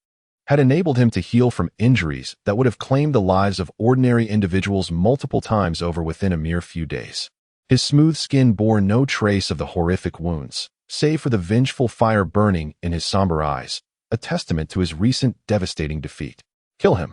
Speaker 1: had enabled him to heal from injuries that would have claimed the lives of ordinary individuals multiple times over within a mere few days. His smooth skin bore no trace of the horrific wounds, save for the vengeful fire burning in his somber eyes, a testament to his recent devastating defeat. Kill him!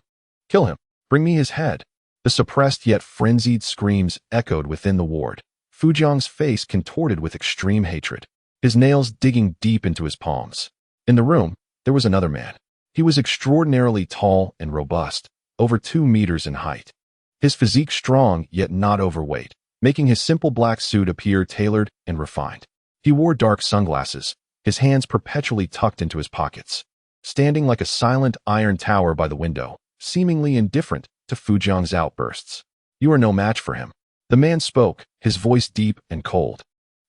Speaker 1: Kill him! Bring me his head! The suppressed yet frenzied screams echoed within the ward. Fujiang's face contorted with extreme hatred, his nails digging deep into his palms. In the room, there was another man. He was extraordinarily tall and robust, over 2 meters in height. His physique strong yet not overweight, making his simple black suit appear tailored and refined. He wore dark sunglasses, his hands perpetually tucked into his pockets, standing like a silent iron tower by the window, seemingly indifferent to Fujiang's outbursts. You are no match for him. The man spoke, his voice deep and cold,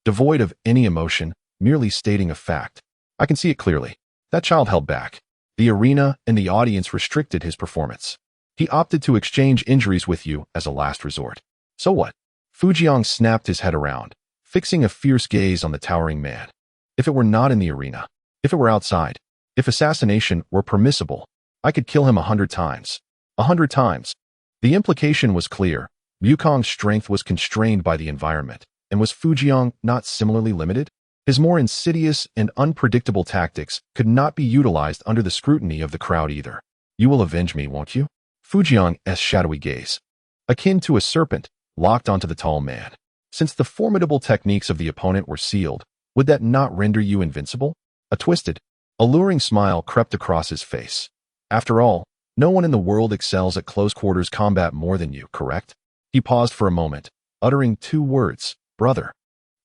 Speaker 1: devoid of any emotion, merely stating a fact. I can see it clearly. That child held back. The arena and the audience restricted his performance. He opted to exchange injuries with you as a last resort. So what? Fujiang snapped his head around, fixing a fierce gaze on the towering man. If it were not in the arena, if it were outside, if assassination were permissible, I could kill him 100 times. 100 times. The implication was clear. Wukong's strength was constrained by the environment, and was Fujiang not similarly limited? His more insidious and unpredictable tactics could not be utilized under the scrutiny of the crowd either. You will avenge me, won't you? Fujiang's shadowy gaze, akin to a serpent, locked onto the tall man. Since the formidable techniques of the opponent were sealed, would that not render you invincible? A twisted, alluring smile crept across his face. After all, no one in the world excels at close-quarters combat more than you, correct? He paused for a moment, uttering 2 words, brother.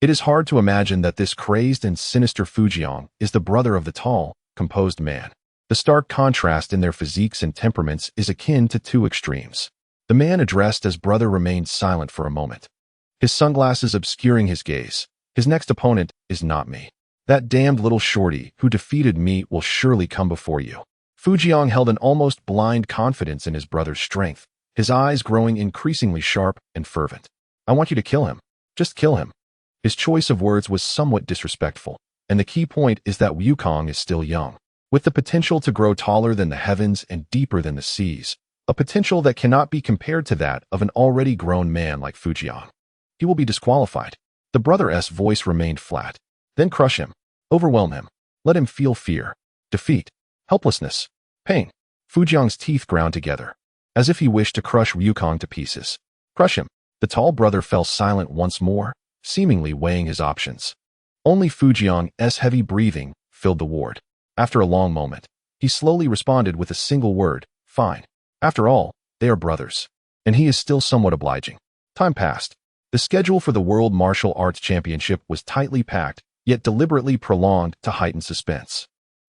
Speaker 1: It is hard to imagine that this crazed and sinister Fujiang is the brother of the tall, composed man. The stark contrast in their physiques and temperaments is akin to 2 extremes. The man addressed as brother remained silent for a moment, his sunglasses obscuring his gaze. His next opponent is not me. That damned little shorty who defeated me will surely come before you. Fujiang held an almost blind confidence in his brother's strength, his eyes growing increasingly sharp and fervent. I want you to kill him. Just kill him. His choice of words was somewhat disrespectful, and the key point is that Wukong is still young, with the potential to grow taller than the heavens and deeper than the seas, a potential that cannot be compared to that of an already grown man like Fujiang. He will be disqualified. The brother's voice remained flat. Then crush him. Overwhelm him. Let him feel fear, defeat, helplessness, pain. Fujiang's teeth ground together, as if he wished to crush Wukong to pieces. Crush him. The tall brother fell silent once more, seemingly weighing his options. Only Fujiang's heavy breathing filled the ward. After a long moment, he slowly responded with a single word, fine. After all, they are brothers, and he is still somewhat obliging. Time passed. The schedule for the World Martial Arts Championship was tightly packed, yet deliberately prolonged to heighten suspense.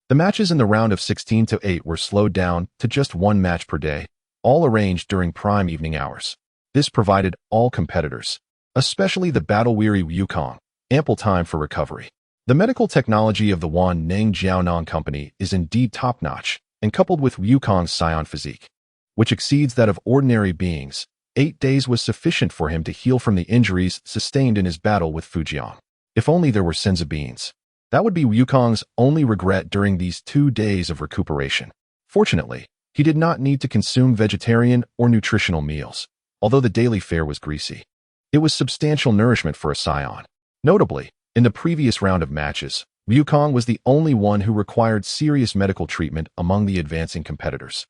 Speaker 1: The matches in the round of 16 to 8 were slowed down to just 1 match per day, all arranged during prime evening hours. This provided all competitors especially the battle-weary Wukong, ample time for recovery. The medical technology of the Wan Neng Jiaonan Company is indeed top-notch, and coupled with Wukong's scion physique, which exceeds that of ordinary beings, 8 days was sufficient for him to heal from the injuries sustained in his battle with Fujian. If only there were senzu beans. That would be Wukong's only regret during these 2 days of recuperation. Fortunately, he did not need to consume vegetarian or nutritional meals, although the daily fare was greasy. It was substantial nourishment for a scion. Notably, in the previous round of matches, Wukong was the only one who required serious medical treatment among the advancing competitors.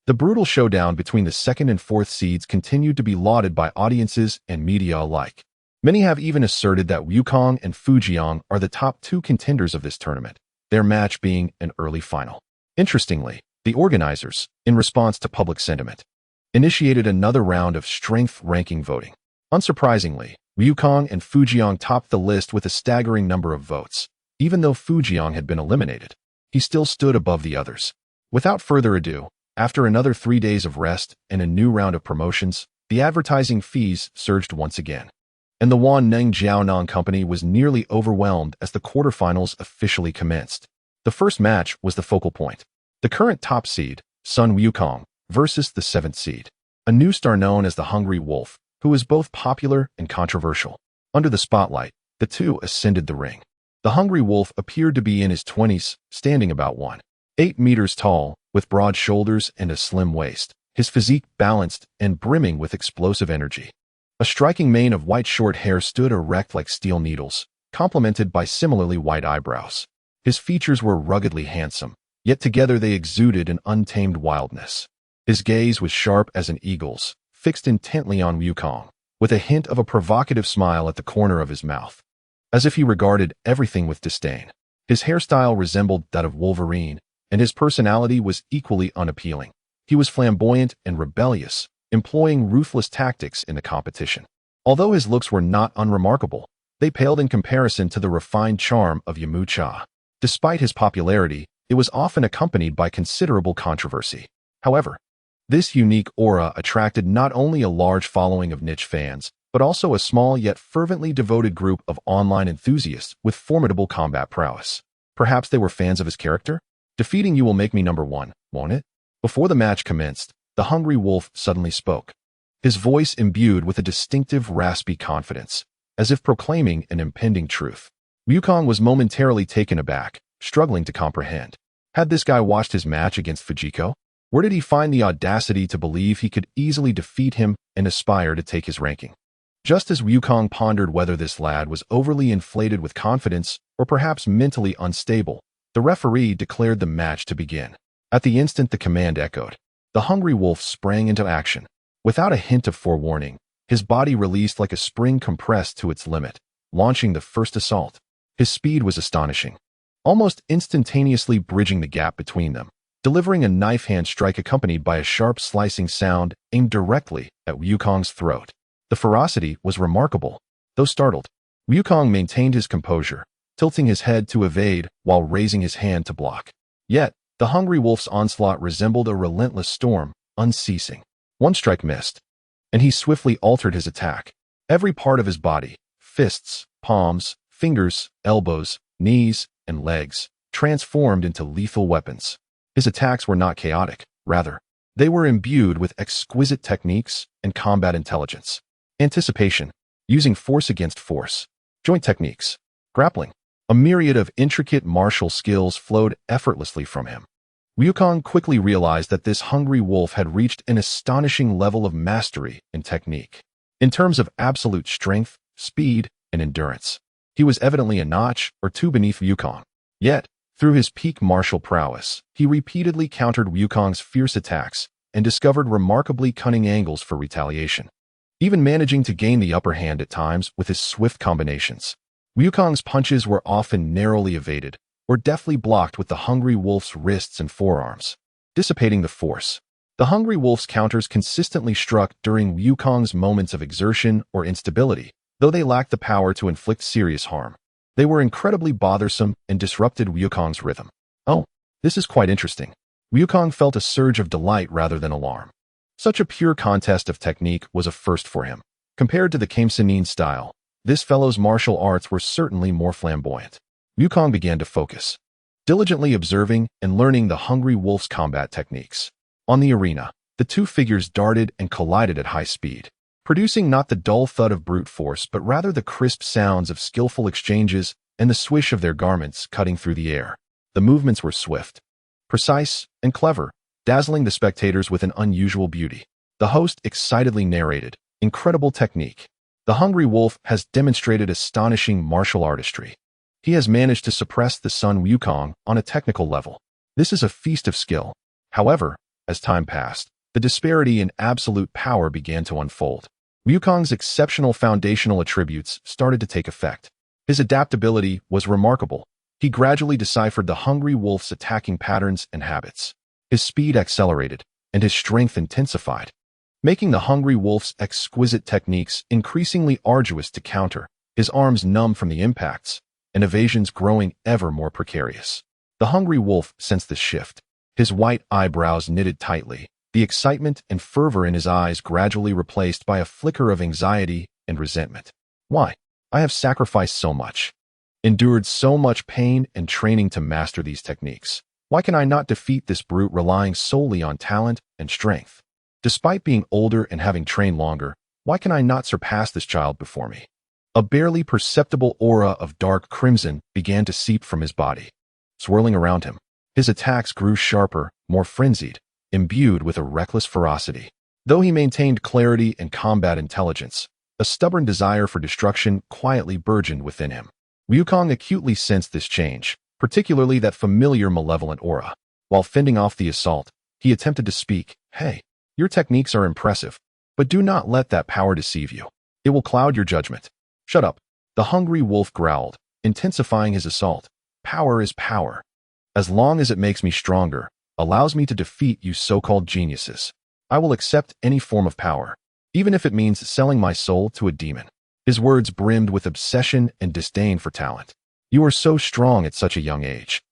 Speaker 1: The brutal showdown between the 2nd and 4th seeds continued to be lauded by audiences and media alike. Many have even asserted that Wukong and Fujian are the top 2 contenders of this tournament, their match being an early final. Interestingly, the organizers, in response to public sentiment, initiated another round of strength ranking voting. Unsurprisingly, Wukong and Fujian topped the list with a staggering number of votes. Even though Fujian had been eliminated, he still stood above the others. Without further ado, after another 3 days of rest and a new round of promotions, the advertising fees surged once again, and the Wan Neng Jiaonan Company was nearly overwhelmed as the quarterfinals officially commenced. The first match was the focal point. The current top seed, Sun Wukong, versus the 7th seed, a new star known as the Hungry Wolf, who is both popular and controversial. Under the spotlight, the two ascended the ring. The Hungry Wolf appeared to be in his 20s, standing about 1.8 meters tall, with broad shoulders and a slim waist, his physique balanced and brimming with explosive energy. A striking mane of white short hair stood erect like steel needles, complemented by similarly white eyebrows. His features were ruggedly handsome, yet together they exuded an untamed wildness. His gaze was sharp as an eagle's, fixed intently on Wukong, with a hint of a provocative smile at the corner of his mouth, as if he regarded everything with disdain. His hairstyle resembled that of Wolverine, and his personality was equally unappealing. He was flamboyant and rebellious, employing ruthless tactics in the competition. Although his looks were not unremarkable, they paled in comparison to the refined charm of Yamu Cha. Despite his popularity, it was often accompanied by considerable controversy. However, this unique aura attracted not only a large following of niche fans, but also a small yet fervently devoted group of online enthusiasts with formidable combat prowess. Perhaps they were fans of his character? Defeating you will make me number 1, won't it? Before the match commenced, the Hungry Wolf suddenly spoke, his voice imbued with a distinctive raspy confidence, as if proclaiming an impending truth. Wukong was momentarily taken aback, struggling to comprehend. Had this guy watched his match against Fujiko? Where did he find the audacity to believe he could easily defeat him and aspire to take his ranking? Just as Wukong pondered whether this lad was overly inflated with confidence or perhaps mentally unstable, the referee declared the match to begin. At the instant the command echoed, the Hungry Wolf sprang into action. Without a hint of forewarning, his body released like a spring compressed to its limit, launching the first assault. His speed was astonishing, almost instantaneously bridging the gap between them, delivering a knife-hand strike accompanied by a sharp slicing sound aimed directly at Wukong's throat. The ferocity was remarkable. Though startled, Wukong maintained his composure, tilting his head to evade while raising his hand to block. Yet, the Hungry Wolf's onslaught resembled a relentless storm, unceasing. One strike missed, and he swiftly altered his attack. Every part of his body, fists, palms, fingers, elbows, knees, and legs, transformed into lethal weapons. His attacks were not chaotic, rather, they were imbued with exquisite techniques and combat intelligence. Anticipation, using force against force, joint techniques, grappling. A myriad of intricate martial skills flowed effortlessly from him. Wukong quickly realized that this Hungry Wolf had reached an astonishing level of mastery and technique. In terms of absolute strength, speed, and endurance, he was evidently a notch or two beneath Wukong. Yet, through his peak martial prowess, he repeatedly countered Wukong's fierce attacks and discovered remarkably cunning angles for retaliation, even managing to gain the upper hand at times with his swift combinations. Wukong's punches were often narrowly evaded or deftly blocked with the Hungry Wolf's wrists and forearms, dissipating the force. The Hungry Wolf's counters consistently struck during Wukong's moments of exertion or instability, though they lacked the power to inflict serious harm. They were incredibly bothersome and disrupted Wukong's rhythm. Oh, this is quite interesting. Wukong felt a surge of delight rather than alarm. Such a pure contest of technique was a first for him. Compared to the Khamsanin style, this fellow's martial arts were certainly more flamboyant. Wukong began to focus, diligently observing and learning the hungry wolf's combat techniques. On the arena, the two figures darted and collided at high speed, producing not the dull thud of brute force but rather the crisp sounds of skillful exchanges and the swish of their garments cutting through the air. The movements were swift, precise, and clever, dazzling the spectators with an unusual beauty. The host excitedly narrated, "Incredible technique. The hungry wolf has demonstrated astonishing martial artistry. He has managed to suppress the Sun Wukong on a technical level. This is a feast of skill." However, as time passed, the disparity in absolute power began to unfold. Wukong's exceptional foundational attributes started to take effect. His adaptability was remarkable. He gradually deciphered the hungry wolf's attacking patterns and habits. His speed accelerated, and his strength intensified, making the hungry wolf's exquisite techniques increasingly arduous to counter, his arms numb from the impacts, and evasions growing ever more precarious. The hungry wolf sensed this shift. His white eyebrows knitted tightly, the excitement and fervor in his eyes gradually replaced by a flicker of anxiety and resentment. Why? I have sacrificed so much, endured so much pain and training to master these techniques. Why can I not defeat this brute relying solely on talent and strength? Despite being older and having trained longer, why can I not surpass this child before me? A barely perceptible aura of dark crimson began to seep from his body, swirling around him. His attacks grew sharper, more frenzied, imbued with a reckless ferocity. Though he maintained clarity and combat intelligence, a stubborn desire for destruction quietly burgeoned within him. Wukong acutely sensed this change, particularly that familiar malevolent aura. While fending off the assault, he attempted to speak. "Hey, your techniques are impressive, but do not let that power deceive you. It will cloud your judgment." "Shut up," the hungry wolf growled, intensifying his assault. "Power is power. As long as it makes me stronger, allows me to defeat you so-called geniuses, I will accept any form of power, even if it means selling my soul to a demon." His words brimmed with obsession and disdain for talent. "You are so strong at such a young age.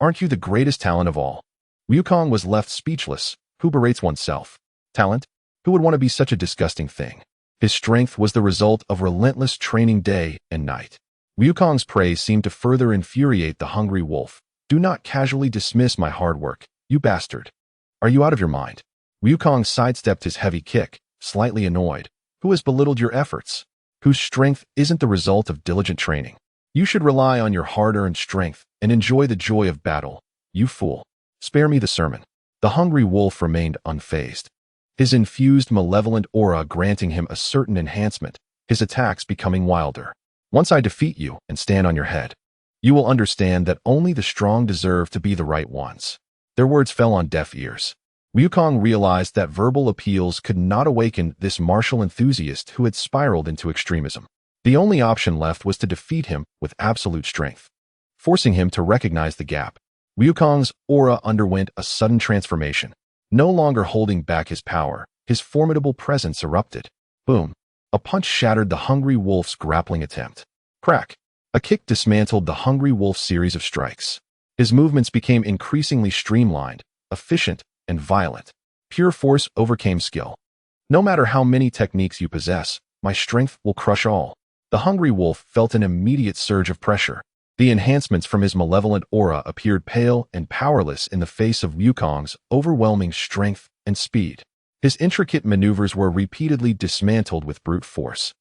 Speaker 1: Aren't you the greatest talent of all?" Wukong was left speechless. Who berates oneself? Talent? Who would want to be such a disgusting thing? His strength was the result of relentless training day and night. Wukong's praise seemed to further infuriate the hungry wolf. "Do not casually dismiss my hard work, you bastard. Are you out of your mind?" Wukong sidestepped his heavy kick, slightly annoyed. "Who has belittled your efforts? Whose strength isn't the result of diligent training? You should rely on your hard-earned strength and enjoy the joy of battle, you fool. Spare me the sermon." The hungry wolf remained unfazed, his infused malevolent aura granting him a certain enhancement, his attacks becoming wilder. "Once I defeat you and stand on your head, you will understand that only the strong deserve to be the right ones." Their words fell on deaf ears. Wukong realized that verbal appeals could not awaken this martial enthusiast who had spiraled into extremism. The only option left was to defeat him with absolute strength, forcing him to recognize the gap. Wukong's aura underwent a sudden transformation. No longer holding back his power, his formidable presence erupted. Boom! A punch shattered the hungry wolf's grappling attempt. Crack! A kick dismantled the hungry wolf's series of strikes. His movements became increasingly streamlined, efficient, and violent. Pure force overcame skill. "No matter how many techniques you possess, my strength will crush all." The hungry wolf felt an immediate surge of pressure. The enhancements from his malevolent aura appeared pale and powerless in the face of Wukong's overwhelming strength and speed. His intricate maneuvers were repeatedly dismantled with brute force,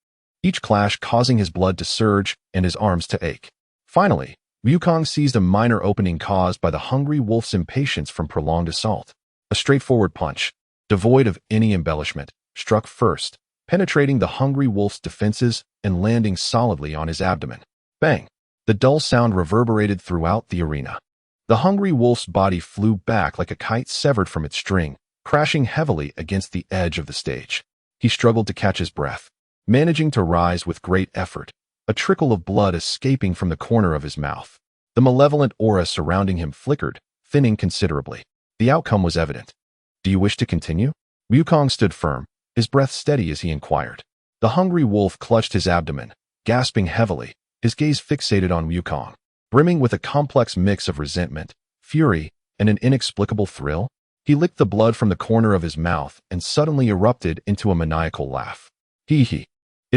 Speaker 1: each clash causing his blood to surge and his arms to ache. Finally, Wukong seized a minor opening caused by the hungry wolf's impatience from prolonged assault. A straightforward punch, devoid of any embellishment, struck first, penetrating the hungry wolf's defenses and landing solidly on his abdomen. Bang! The dull sound reverberated throughout the arena. The hungry wolf's body flew back like a kite severed from its string, crashing heavily against the edge of the stage. He struggled to catch his breath, managing to rise with great effort, a trickle of blood escaping from the corner of his mouth. The malevolent aura surrounding him flickered, thinning considerably. The outcome was evident. "Do you wish to continue?" Wukong stood firm, his breath steady as he inquired. The hungry wolf clutched his abdomen, gasping heavily, his gaze fixated on Wukong, brimming with a complex mix of resentment, fury, and an inexplicable thrill. He licked the blood from the corner of his mouth and suddenly erupted into a maniacal laugh. Hee hee.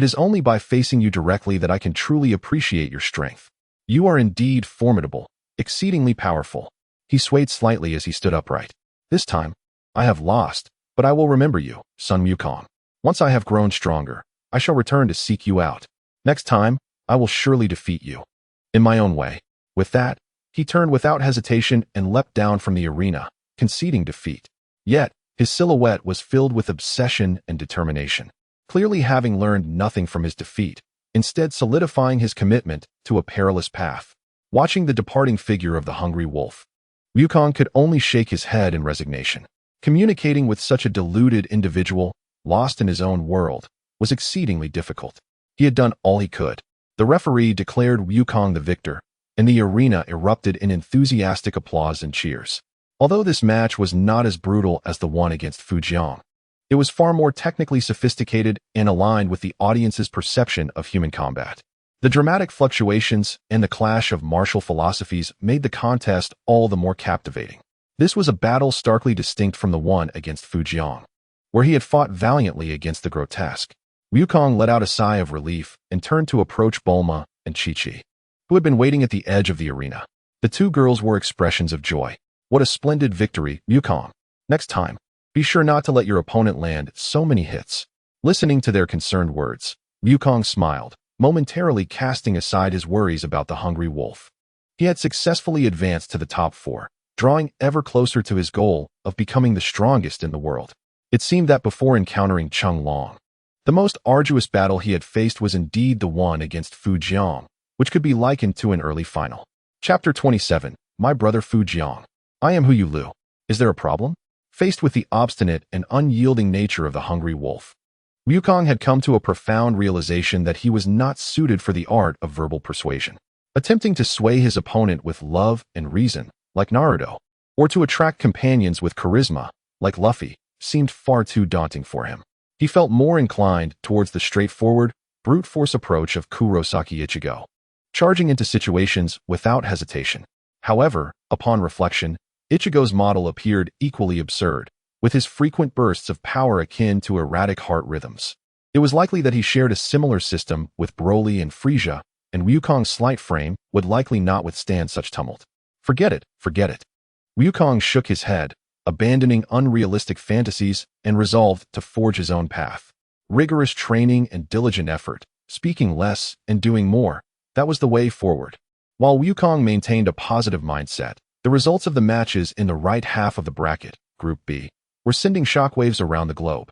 Speaker 1: It is only by facing you directly that I can truly appreciate your strength. You are indeed formidable, exceedingly powerful. He swayed slightly as he stood upright. This time, I have lost, but I will remember you, Sun Wukong. Once I have grown stronger, I shall return to seek you out. Next time, I will surely defeat you. In my own way. With that, he turned without hesitation and leapt down from the arena, conceding defeat. Yet, his silhouette was filled with obsession and determination, clearly having learned nothing from his defeat, instead solidifying his commitment to a perilous path. Watching the departing figure of the hungry wolf, Wukong could only shake his head in resignation. Communicating with such a deluded individual, lost in his own world, was exceedingly difficult. He had done all he could. The referee declared Wukong the victor, and the arena erupted in enthusiastic applause and cheers. Although this match was not as brutal as the one against Fu Jiang, it was far more technically sophisticated and aligned with the audience's perception of human combat. The dramatic fluctuations and the clash of martial philosophies made the contest all the more captivating. This was a battle starkly distinct from the one against Fu Jiang, where he had fought valiantly against the grotesque. Wukong let out a sigh of relief and turned to approach Bulma and Chi-Chi, who had been waiting at the edge of the arena. The two girls were expressions of joy. What a splendid victory, Wukong. Next time, be sure not to let your opponent land so many hits. Listening to their concerned words, Wukong smiled, momentarily casting aside his worries about the hungry wolf. He had successfully advanced to the top 4, drawing ever closer to his goal of becoming the strongest in the world. It seemed that before encountering Cheng Long, the most arduous battle he had faced was indeed the one against Fu Jiang, which could be likened to an early final. Chapter 27, My Brother Fu Jiang. I am Hu Yulu. Is there a problem? Faced with the obstinate and unyielding nature of the hungry wolf, Wukong had come to a profound realization that he was not suited for the art of verbal persuasion. Attempting to sway his opponent with love and reason, like Naruto, or to attract companions with charisma, like Luffy, seemed far too daunting for him. He felt more inclined towards the straightforward, brute force approach of Kurosaki Ichigo, charging into situations without hesitation. However, upon reflection, Ichigo's model appeared equally absurd, with his frequent bursts of power akin to erratic heart rhythms. It was likely that he shared a similar system with Broly and Frieza, and Wukong's slight frame would likely not withstand such tumult. Forget it, forget it. Wukong shook his head, abandoning unrealistic fantasies and resolved to forge his own path. Rigorous training and diligent effort, speaking less and doing more, that was the way forward. While Wukong maintained a positive mindset, the results of the matches in the right half of the bracket, Group B, were sending shockwaves around the globe.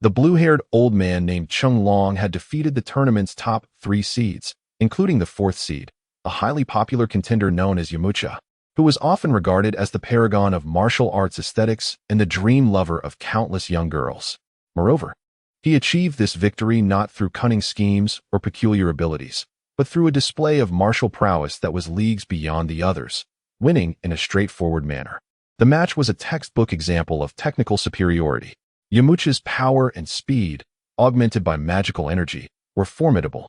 Speaker 1: The blue-haired old man named Cheng Long had defeated the tournament's top 3 seeds, including the 4th seed, a highly popular contender known as Yamcha, who was often regarded as the paragon of martial arts aesthetics and the dream lover of countless young girls. Moreover, he achieved this victory not through cunning schemes or peculiar abilities, but through a display of martial prowess that was leagues beyond the others, winning in a straightforward manner. The match was a textbook example of technical superiority. Yamcha's power and speed, augmented by magical energy, were formidable,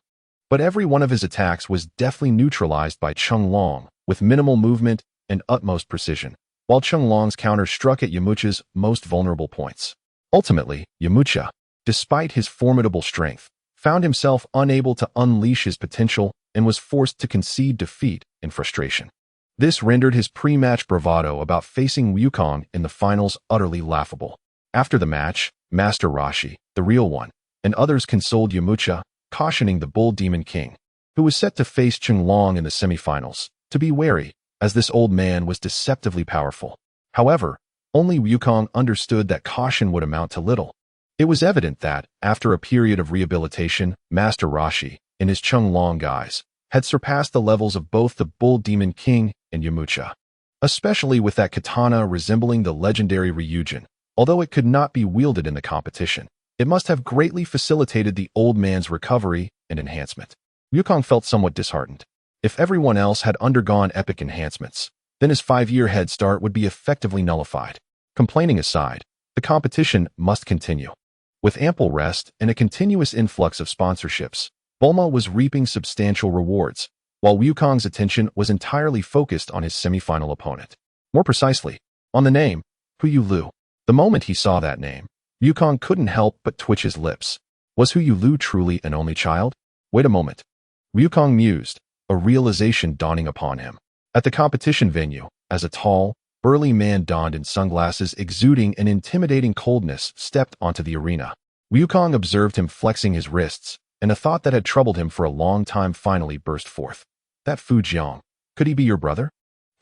Speaker 1: but every one of his attacks was deftly neutralized by Cheng Long with minimal movement and utmost precision, while Cheng Long's counters struck at Yamcha's most vulnerable points. Ultimately, Yamcha, despite his formidable strength, found himself unable to unleash his potential and was forced to concede defeat in frustration. This rendered his pre-match bravado about facing Wukong in the finals utterly laughable. After the match, Master Roshi, the real one, and others consoled Yamcha, cautioning the Bull Demon King, who was set to face Cheng Long in the semifinals, to be wary, as this old man was deceptively powerful. However, only Wukong understood that caution would amount to little. It was evident that, after a period of rehabilitation, Master Roshi, in his Cheng Long guise, had surpassed the levels of both the Bull Demon King and Yamcha, especially with that katana resembling the legendary Ryujin. Although it could not be wielded in the competition, it must have greatly facilitated the old man's recovery and enhancement. Wukong felt somewhat disheartened. If everyone else had undergone epic enhancements, then his 5-year head start would be effectively nullified. Complaining aside, the competition must continue. With ample rest and a continuous influx of sponsorships, Bulma was reaping substantial rewards, while Wukong's attention was entirely focused on his semifinal opponent. More precisely, on the name, Hu Yulu. The moment he saw that name, Wukong couldn't help but twitch his lips. Was Hu Lu truly an only child? Wait a moment. Wukong mused, a realization dawning upon him. At the competition venue, as a tall, burly man donned in sunglasses exuding an intimidating coldness stepped onto the arena. Wukong observed him flexing his wrists, and a thought that had troubled him for a long time finally burst forth. That Fu Jiang, could he be your brother?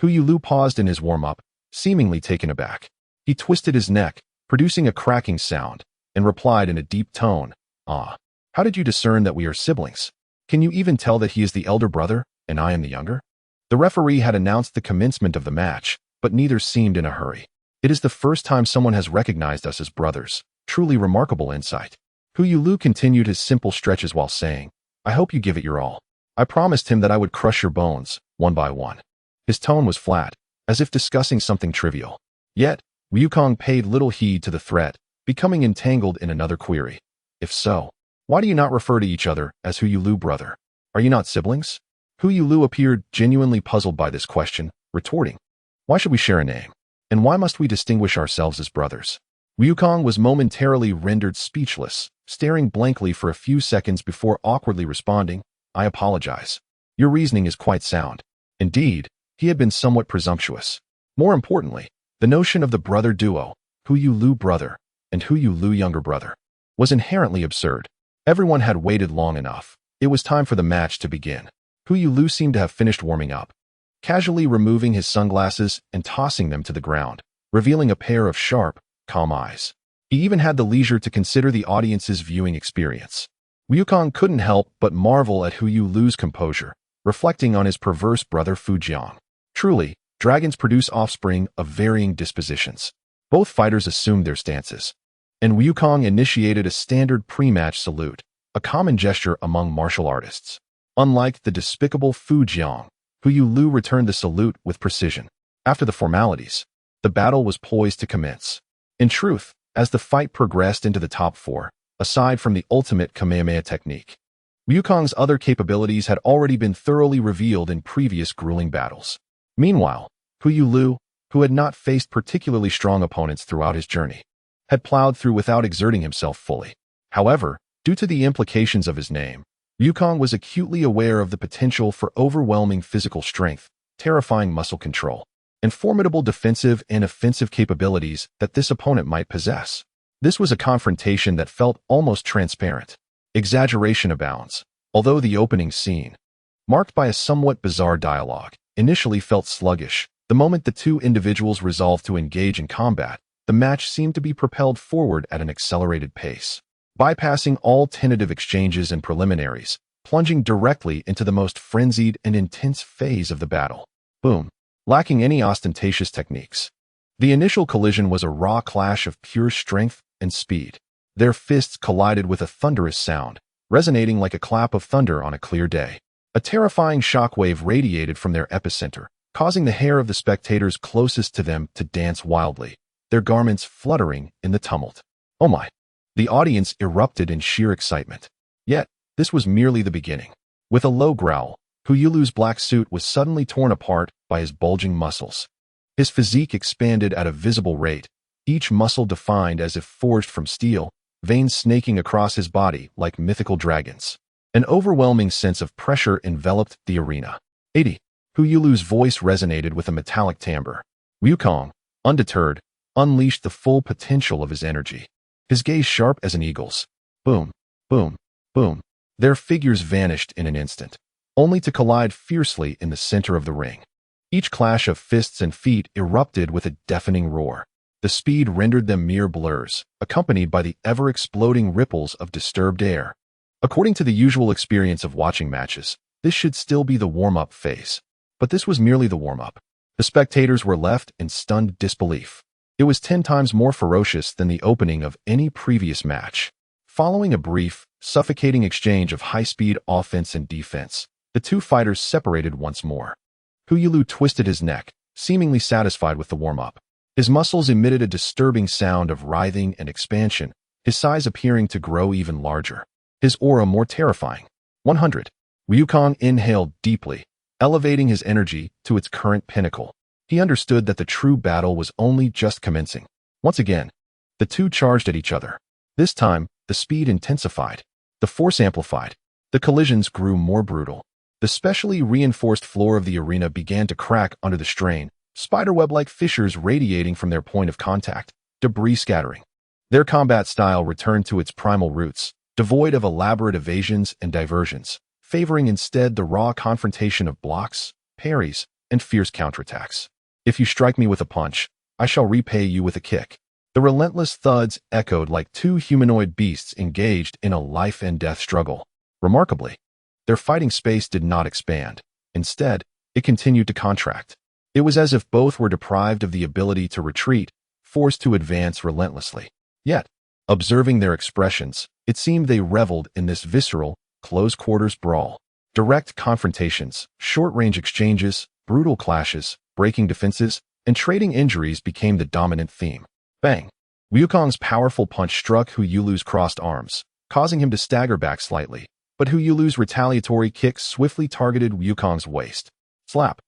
Speaker 1: Hu Lu paused in his warm-up, seemingly taken aback. He twisted his neck, producing a cracking sound, and replied in a deep tone, "Ah, how did you discern that we are siblings? Can you even tell that he is the elder brother, and I am the younger?" The referee had announced the commencement of the match, but neither seemed in a hurry. It is the first time someone has recognized us as brothers. Truly remarkable insight. Hu Lu continued his simple stretches while saying, "I hope you give it your all. I promised him that I would crush your bones, one by one." His tone was flat, as if discussing something trivial. Yet, Wukong paid little heed to the threat, becoming entangled in another query. If so, why do you not refer to each other as Hu Lu brother? Are you not siblings? Hu Lu appeared genuinely puzzled by this question, retorting, "Why should we share a name? And why must we distinguish ourselves as brothers?" Wukong was momentarily rendered speechless, staring blankly for a few seconds before awkwardly responding, "I apologize. Your reasoning is quite sound." Indeed, he had been somewhat presumptuous. More importantly, the notion of the brother duo, Hu Lu brother and Hu Lu younger brother, was inherently absurd. Everyone had waited long enough. It was time for the match to begin. Hu Lu seemed to have finished warming up, casually removing his sunglasses and tossing them to the ground, revealing a pair of sharp, calm eyes. He even had the leisure to consider the audience's viewing experience. Wukong couldn't help but marvel at Hu Lu's composure, reflecting on his perverse brother Fu Jiang. Truly, dragons produce offspring of varying dispositions. Both fighters assumed their stances, and Wukong initiated a standard pre-match salute, a common gesture among martial artists. Unlike the despicable Fu Jiang, Hu Lu returned the salute with precision. After the formalities, the battle was poised to commence. In truth, as the fight progressed into the top four, aside from the ultimate Kamehameha technique, Wukong's other capabilities had already been thoroughly revealed in previous grueling battles. Meanwhile, Hu Lu, who had not faced particularly strong opponents throughout his journey, had plowed through without exerting himself fully. However, due to the implications of his name, Wukong was acutely aware of the potential for overwhelming physical strength, terrifying muscle control, and formidable defensive and offensive capabilities that this opponent might possess. This was a confrontation that felt almost transparent. Exaggeration abounds, although the opening scene, marked by a somewhat bizarre dialogue, initially felt sluggish. The moment the two individuals resolved to engage in combat, the match seemed to be propelled forward at an accelerated pace, bypassing all tentative exchanges and preliminaries, plunging directly into the most frenzied and intense phase of the battle. Boom. Lacking any ostentatious techniques. The initial collision was a raw clash of pure strength and speed. Their fists collided with a thunderous sound, resonating like a clap of thunder on a clear day. A terrifying shockwave radiated from their epicenter, causing the hair of the spectators closest to them to dance wildly, their garments fluttering in the tumult. Oh my! The audience erupted in sheer excitement. Yet, this was merely the beginning. With a low growl, Hu Lu's black suit was suddenly torn apart by his bulging muscles. His physique expanded at a visible rate, each muscle defined as if forged from steel, veins snaking across his body like mythical dragons. An overwhelming sense of pressure enveloped the arena. 80. Hu Lu's voice resonated with a metallic timbre. Wukong, undeterred, unleashed the full potential of his energy. His gaze sharp as an eagle's. Boom, boom, boom. Their figures vanished in an instant, only to collide fiercely in the center of the ring. Each clash of fists and feet erupted with a deafening roar. The speed rendered them mere blurs, accompanied by the ever-exploding ripples of disturbed air. According to the usual experience of watching matches, this should still be the warm-up phase. But this was merely the warm-up. The spectators were left in stunned disbelief. It was 10 times more ferocious than the opening of any previous match. Following a brief, suffocating exchange of high-speed offense and defense, the two fighters separated once more. Hu Lu twisted his neck, seemingly satisfied with the warm-up. His muscles emitted a disturbing sound of writhing and expansion, his size appearing to grow even larger, his aura more terrifying. 100. Wukong inhaled deeply, elevating his energy to its current pinnacle. He understood that the true battle was only just commencing. Once again, the two charged at each other. This time, the speed intensified. The force amplified. The collisions grew more brutal. The specially reinforced floor of the arena began to crack under the strain, spiderweb-like fissures radiating from their point of contact, debris scattering. Their combat style returned to its primal roots, devoid of elaborate evasions and diversions, favoring instead the raw confrontation of blocks, parries, and fierce counterattacks. If you strike me with a punch, I shall repay you with a kick. The relentless thuds echoed like two humanoid beasts engaged in a life-and-death struggle. Remarkably, their fighting space did not expand. Instead, it continued to contract. It was as if both were deprived of the ability to retreat, forced to advance relentlessly. Yet, observing their expressions, it seemed they reveled in this visceral, close-quarters brawl. Direct confrontations, short-range exchanges, brutal clashes, breaking defenses, and trading injuries became the dominant theme. Bang! Wukong's powerful punch struck Hu Yulu's crossed arms, causing him to stagger back slightly, but Hu Yulu's retaliatory kick swiftly targeted Wukong's waist. Slap!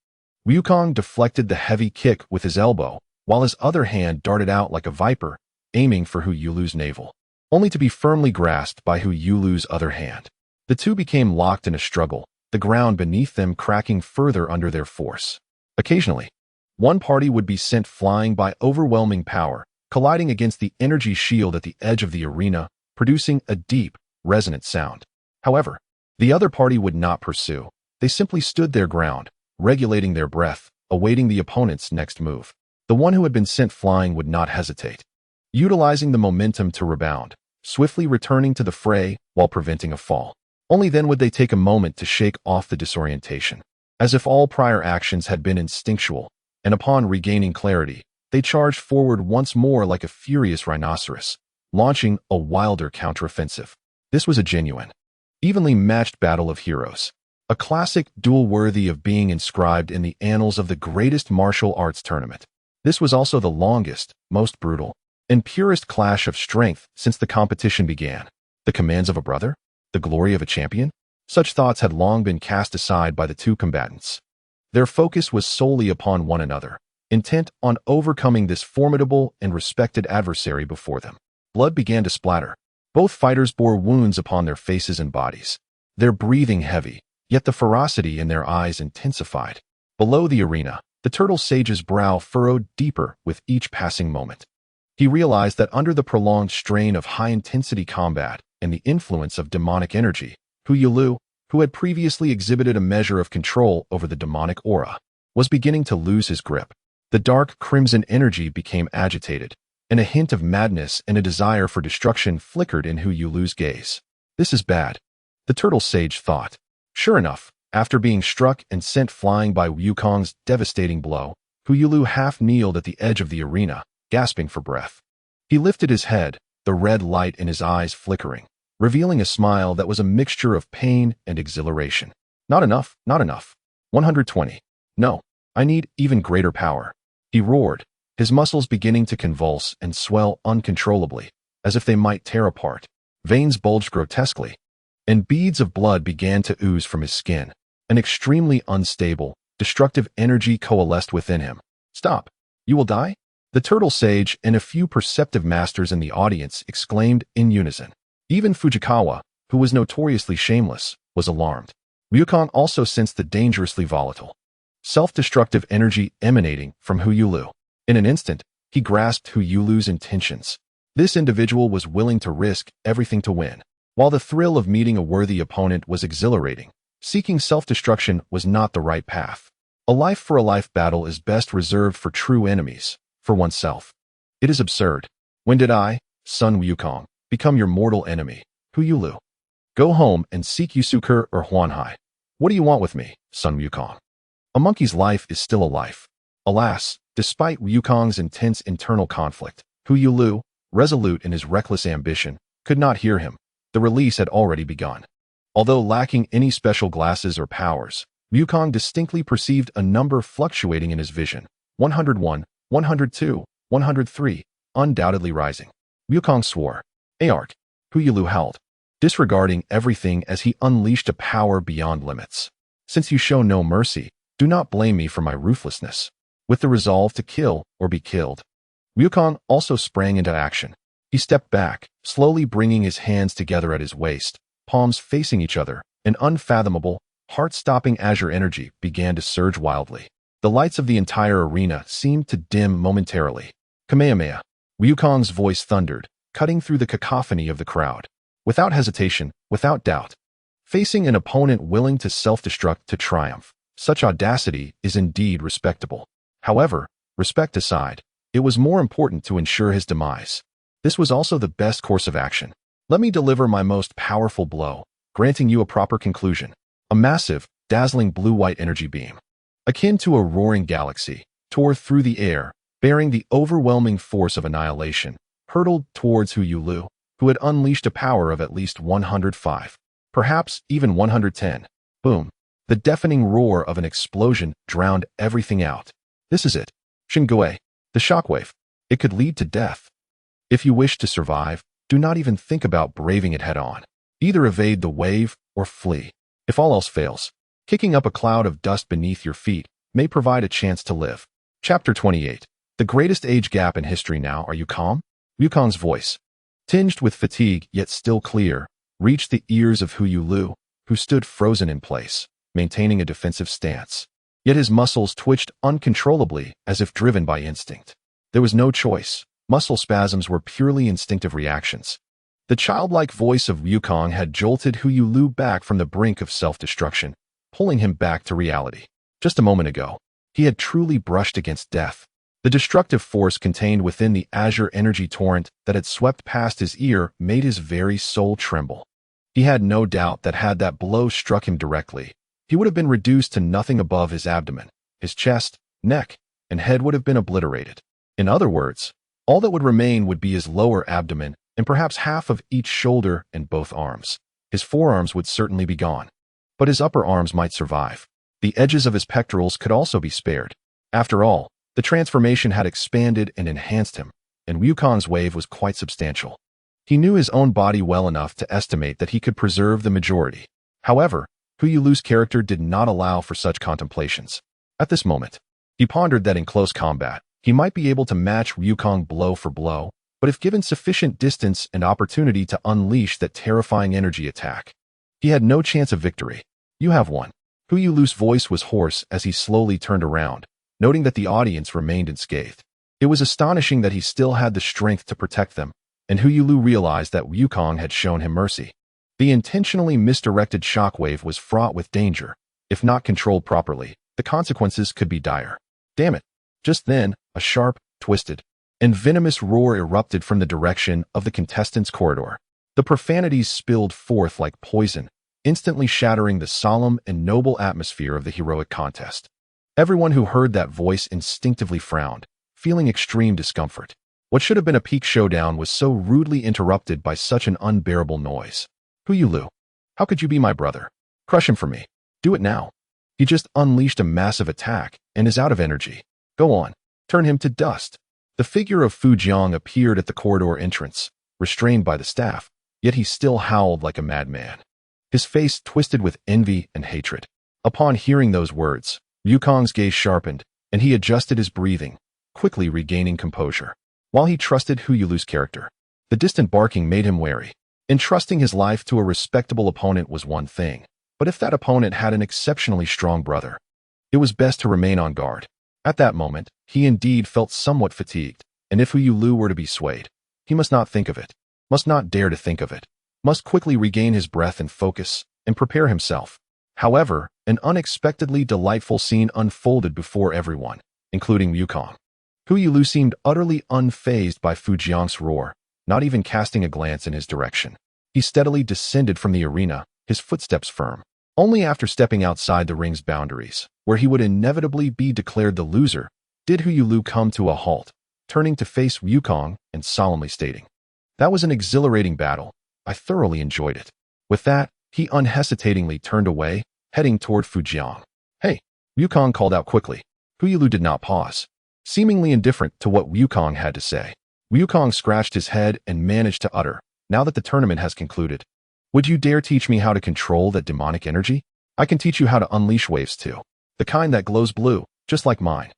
Speaker 1: Wukong deflected the heavy kick with his elbow, while his other hand darted out like a viper, aiming for Hu Yulu's navel, only to be firmly grasped by Hu Yulu's other hand. The two became locked in a struggle, the ground beneath them cracking further under their force. Occasionally, one party would be sent flying by overwhelming power, colliding against the energy shield at the edge of the arena, producing a deep, resonant sound. However, the other party would not pursue. They simply stood their ground, regulating their breath, awaiting the opponent's next move. The one who had been sent flying would not hesitate, utilizing the momentum to rebound, swiftly returning to the fray while preventing a fall. Only then would they take a moment to shake off the disorientation. As if all prior actions had been instinctual, and upon regaining clarity, they charged forward once more like a furious rhinoceros, launching a wilder counteroffensive. This was a genuine, evenly matched battle of heroes. A classic duel worthy of being inscribed in the annals of the greatest martial arts tournament. This was also the longest, most brutal, and purest clash of strength since the competition began. The commands of a brother? The glory of a champion? Such thoughts had long been cast aside by the two combatants. Their focus was solely upon one another, intent on overcoming this formidable and respected adversary before them. Blood began to splatter. Both fighters bore wounds upon their faces and bodies, their breathing heavy, yet the ferocity in their eyes intensified. Below the arena, the turtle sage's brow furrowed deeper with each passing moment. He realized that under the prolonged strain of high-intensity combat and the influence of demonic energy, Hu Yulu, who had previously exhibited a measure of control over the demonic aura, was beginning to lose his grip. The dark crimson energy became agitated, and a hint of madness and a desire for destruction flickered in Hu Yulu's gaze. This is bad, the turtle sage thought. Sure enough, after being struck and sent flying by Wukong's devastating blow, Hu Yulu half-kneeled at the edge of the arena, gasping for breath. He lifted his head, the red light in his eyes flickering, revealing a smile that was a mixture of pain and exhilaration. Not enough, not enough. 120. No, I need even greater power. He roared, his muscles beginning to convulse and swell uncontrollably, as if they might tear apart. Veins bulged grotesquely, and beads of blood began to ooze from his skin. An extremely unstable, destructive energy coalesced within him. Stop! You will die? The turtle sage and a few perceptive masters in the audience exclaimed in unison. Even Fujikawa, who was notoriously shameless, was alarmed. Wukong also sensed the dangerously volatile, self-destructive energy emanating from Hu Yulu. In an instant, he grasped Hu Yulu's intentions. This individual was willing to risk everything to win. While the thrill of meeting a worthy opponent was exhilarating, seeking self-destruction was not the right path. A life-for-a-life battle is best reserved for true enemies, for oneself. It is absurd. When did I, son Wukong, become your mortal enemy, Hu Yulu? Go home and seek Yusuke or Huanhai. What do you want with me, son Wukong? A monkey's life is still a life. Alas, despite Wukong's intense internal conflict, Hu Yulu, resolute in his reckless ambition, could not hear him. The release had already begun. Although lacking any special glasses or powers, Wukong distinctly perceived a number fluctuating in his vision. 101, 102, 103, undoubtedly rising. Wukong swore. Aark, Hu Yulu held, disregarding everything as he unleashed a power beyond limits. Since you show no mercy, do not blame me for my ruthlessness. With the resolve to kill or be killed, Wukong also sprang into action. He stepped back, slowly bringing his hands together at his waist, palms facing each other, an unfathomable, heart-stopping azure energy began to surge wildly. The lights of the entire arena seemed to dim momentarily. Kamehameha. Wukong's voice thundered, cutting through the cacophony of the crowd. Without hesitation, without doubt. Facing an opponent willing to self-destruct to triumph, such audacity is indeed respectable. However, respect aside, it was more important to ensure his demise. This was also the best course of action. Let me deliver my most powerful blow, granting you a proper conclusion. A massive, dazzling blue-white energy beam, akin to a roaring galaxy, tore through the air, bearing the overwhelming force of annihilation, hurtled towards Hu Yulu, who had unleashed a power of at least 105, perhaps even 110. Boom. The deafening roar of an explosion drowned everything out. This is it. Xingui. The shockwave. It could lead to death. If you wish to survive, do not even think about braving it head-on. Either evade the wave or flee. If all else fails, kicking up a cloud of dust beneath your feet may provide a chance to live. Chapter 28. The greatest age gap in history now. Are you calm? Wukong's voice, tinged with fatigue yet still clear, reached the ears of Hu Yulu, who stood frozen in place, maintaining a defensive stance. Yet his muscles twitched uncontrollably as if driven by instinct. There was no choice. Muscle spasms were purely instinctive reactions. The childlike voice of Wukong had jolted Hu Yulu back from the brink of self-destruction, pulling him back to reality. Just a moment ago, he had truly brushed against death. The destructive force contained within the azure energy torrent that had swept past his ear made his very soul tremble. He had no doubt that had that blow struck him directly, he would have been reduced to nothing above his abdomen. His chest, neck, and head would have been obliterated. In other words, all that would remain would be his lower abdomen and perhaps half of each shoulder and both arms. His forearms would certainly be gone, but his upper arms might survive. The edges of his pectorals could also be spared. After all, the transformation had expanded and enhanced him, and Wukong's wave was quite substantial. He knew his own body well enough to estimate that he could preserve the majority. However, Hu Yulu's character did not allow for such contemplations. At this moment, he pondered that in close combat, he might be able to match Wukong blow for blow, but if given sufficient distance and opportunity to unleash that terrifying energy attack, he had no chance of victory. You have won. Hu Yulu's voice was hoarse as he slowly turned around, noting that the audience remained unscathed. It was astonishing that he still had the strength to protect them, and Hu Yulu realized that Wukong had shown him mercy. The intentionally misdirected shockwave was fraught with danger. If not controlled properly, the consequences could be dire. Damn it. Just then, a sharp, twisted, and venomous roar erupted from the direction of the contestants' corridor. The profanities spilled forth like poison, instantly shattering the solemn and noble atmosphere of the heroic contest. Everyone who heard that voice instinctively frowned, feeling extreme discomfort. What should have been a peak showdown was so rudely interrupted by such an unbearable noise. Hu Yulu, how could you be my brother? Crush him for me. Do it now. He just unleashed a massive attack and is out of energy. Go on. Turn him to dust. The figure of Fu Jiang appeared at the corridor entrance, restrained by the staff, yet he still howled like a madman. His face twisted with envy and hatred. Upon hearing those words, Wukong's gaze sharpened, and he adjusted his breathing, quickly regaining composure. While he trusted Hu Yulu's character, the distant barking made him wary. Entrusting his life to a respectable opponent was one thing, but if that opponent had an exceptionally strong brother, it was best to remain on guard. At that moment, he indeed felt somewhat fatigued, and if Hu Yulu were to be swayed, he must not think of it, must not dare to think of it, must quickly regain his breath and focus, and prepare himself. However, an unexpectedly delightful scene unfolded before everyone, including Wukong. Hu Yulu seemed utterly unfazed by Fu Jiang's roar, not even casting a glance in his direction. He steadily descended from the arena, his footsteps firm. Only after stepping outside the ring's boundaries, where he would inevitably be declared the loser, did Hu Yulu come to a halt, turning to face Wukong and solemnly stating, "That was an exhilarating battle. I thoroughly enjoyed it." With that, he unhesitatingly turned away, heading toward Fu Jiang. "Hey," Wukong called out quickly. Hu Yulu did not pause, seemingly indifferent to what Wukong had to say. Wukong scratched his head and managed to utter, "Now that the tournament has concluded, would you dare teach me how to control that demonic energy? I can teach you how to unleash waves too. The kind that glows blue, just like mine.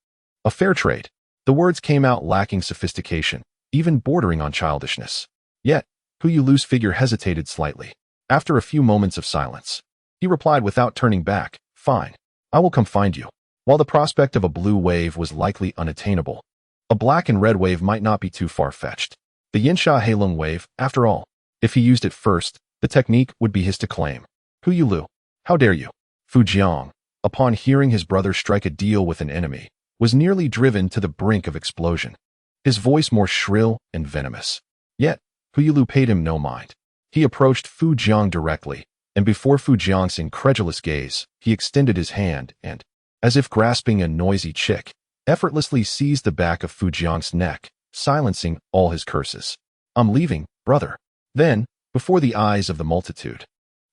Speaker 1: A fair trade." The words came out lacking sophistication, even bordering on childishness. Yet, Hu Yulu's figure hesitated slightly. After a few moments of silence, he replied without turning back, "Fine, I will come find you." While the prospect of a blue wave was likely unattainable, a black and red wave might not be too far-fetched. The Yinsha Heilung wave, after all, if he used it first, the technique would be his to claim. "Hu Yulu, how dare you?" Fu Jiang, upon hearing his brother strike a deal with an enemy, was nearly driven to the brink of explosion, his voice more shrill and venomous. Yet, Hu Yulu paid him no mind. He approached Fu Jiang directly, and before Fu Jiang's incredulous gaze, he extended his hand and, as if grasping a noisy chick, effortlessly seized the back of Fu Jiang's neck, silencing all his curses. "I'm leaving, brother." Then, before the eyes of the multitude,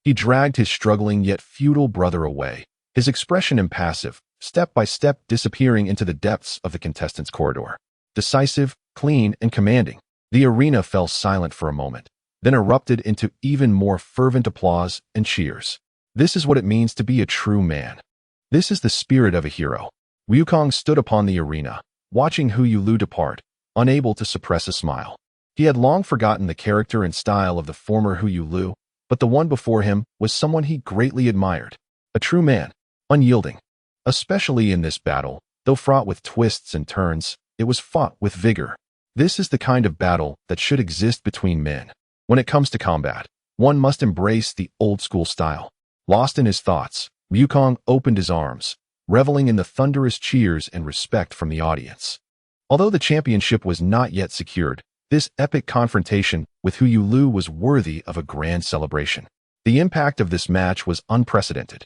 Speaker 1: he dragged his struggling yet futile brother away, his expression impassive, step by step disappearing into the depths of the contestants' corridor. Decisive, clean, and commanding, the arena fell silent for a moment, then erupted into even more fervent applause and cheers. This is what it means to be a true man. This is the spirit of a hero. Wukong stood upon the arena, watching Hu Yulu depart, unable to suppress a smile. He had long forgotten the character and style of the former Hu Yulu, but the one before him was someone he greatly admired. A true man, unyielding. Especially in this battle, though fraught with twists and turns, it was fought with vigor. This is the kind of battle that should exist between men. When it comes to combat, one must embrace the old-school style. Lost in his thoughts, Wukong opened his arms, reveling in the thunderous cheers and respect from the audience. Although the championship was not yet secured, this epic confrontation with Hu Yulu was worthy of a grand celebration. The impact of this match was unprecedented.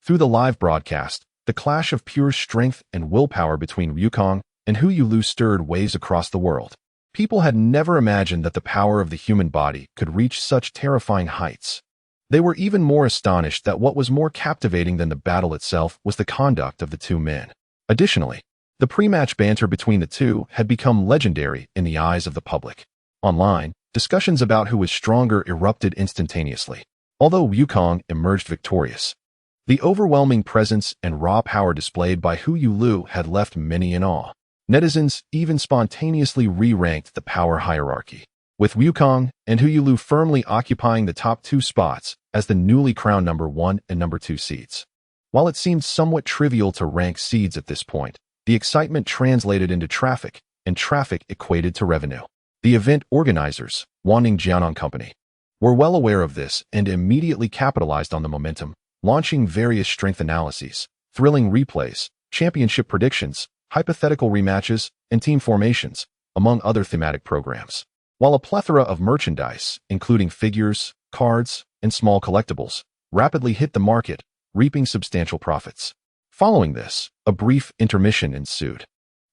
Speaker 1: Through the live broadcast, the clash of pure strength and willpower between Wukong and Hu Yulu stirred waves across the world. People had never imagined that the power of the human body could reach such terrifying heights. They were even more astonished that what was more captivating than the battle itself was the conduct of the two men. Additionally, the pre-match banter between the two had become legendary in the eyes of the public. Online, discussions about who was stronger erupted instantaneously. Although Wukong emerged victorious, the overwhelming presence and raw power displayed by Hu Yulu had left many in awe. Netizens even spontaneously re-ranked the power hierarchy, with Wukong and Hu Yulu firmly occupying the top two spots as the newly crowned number 1 and number 2 seeds. While it seemed somewhat trivial to rank seeds at this point, the excitement translated into traffic, and traffic equated to revenue. The event organizers, Wanning Jianan Company, were well aware of this and immediately capitalized on the momentum, launching various strength analyses, thrilling replays, championship predictions, hypothetical rematches, and team formations, among other thematic programs. While a plethora of merchandise, including figures, cards, and small collectibles, rapidly hit the market, reaping substantial profits. Following this, a brief intermission ensued.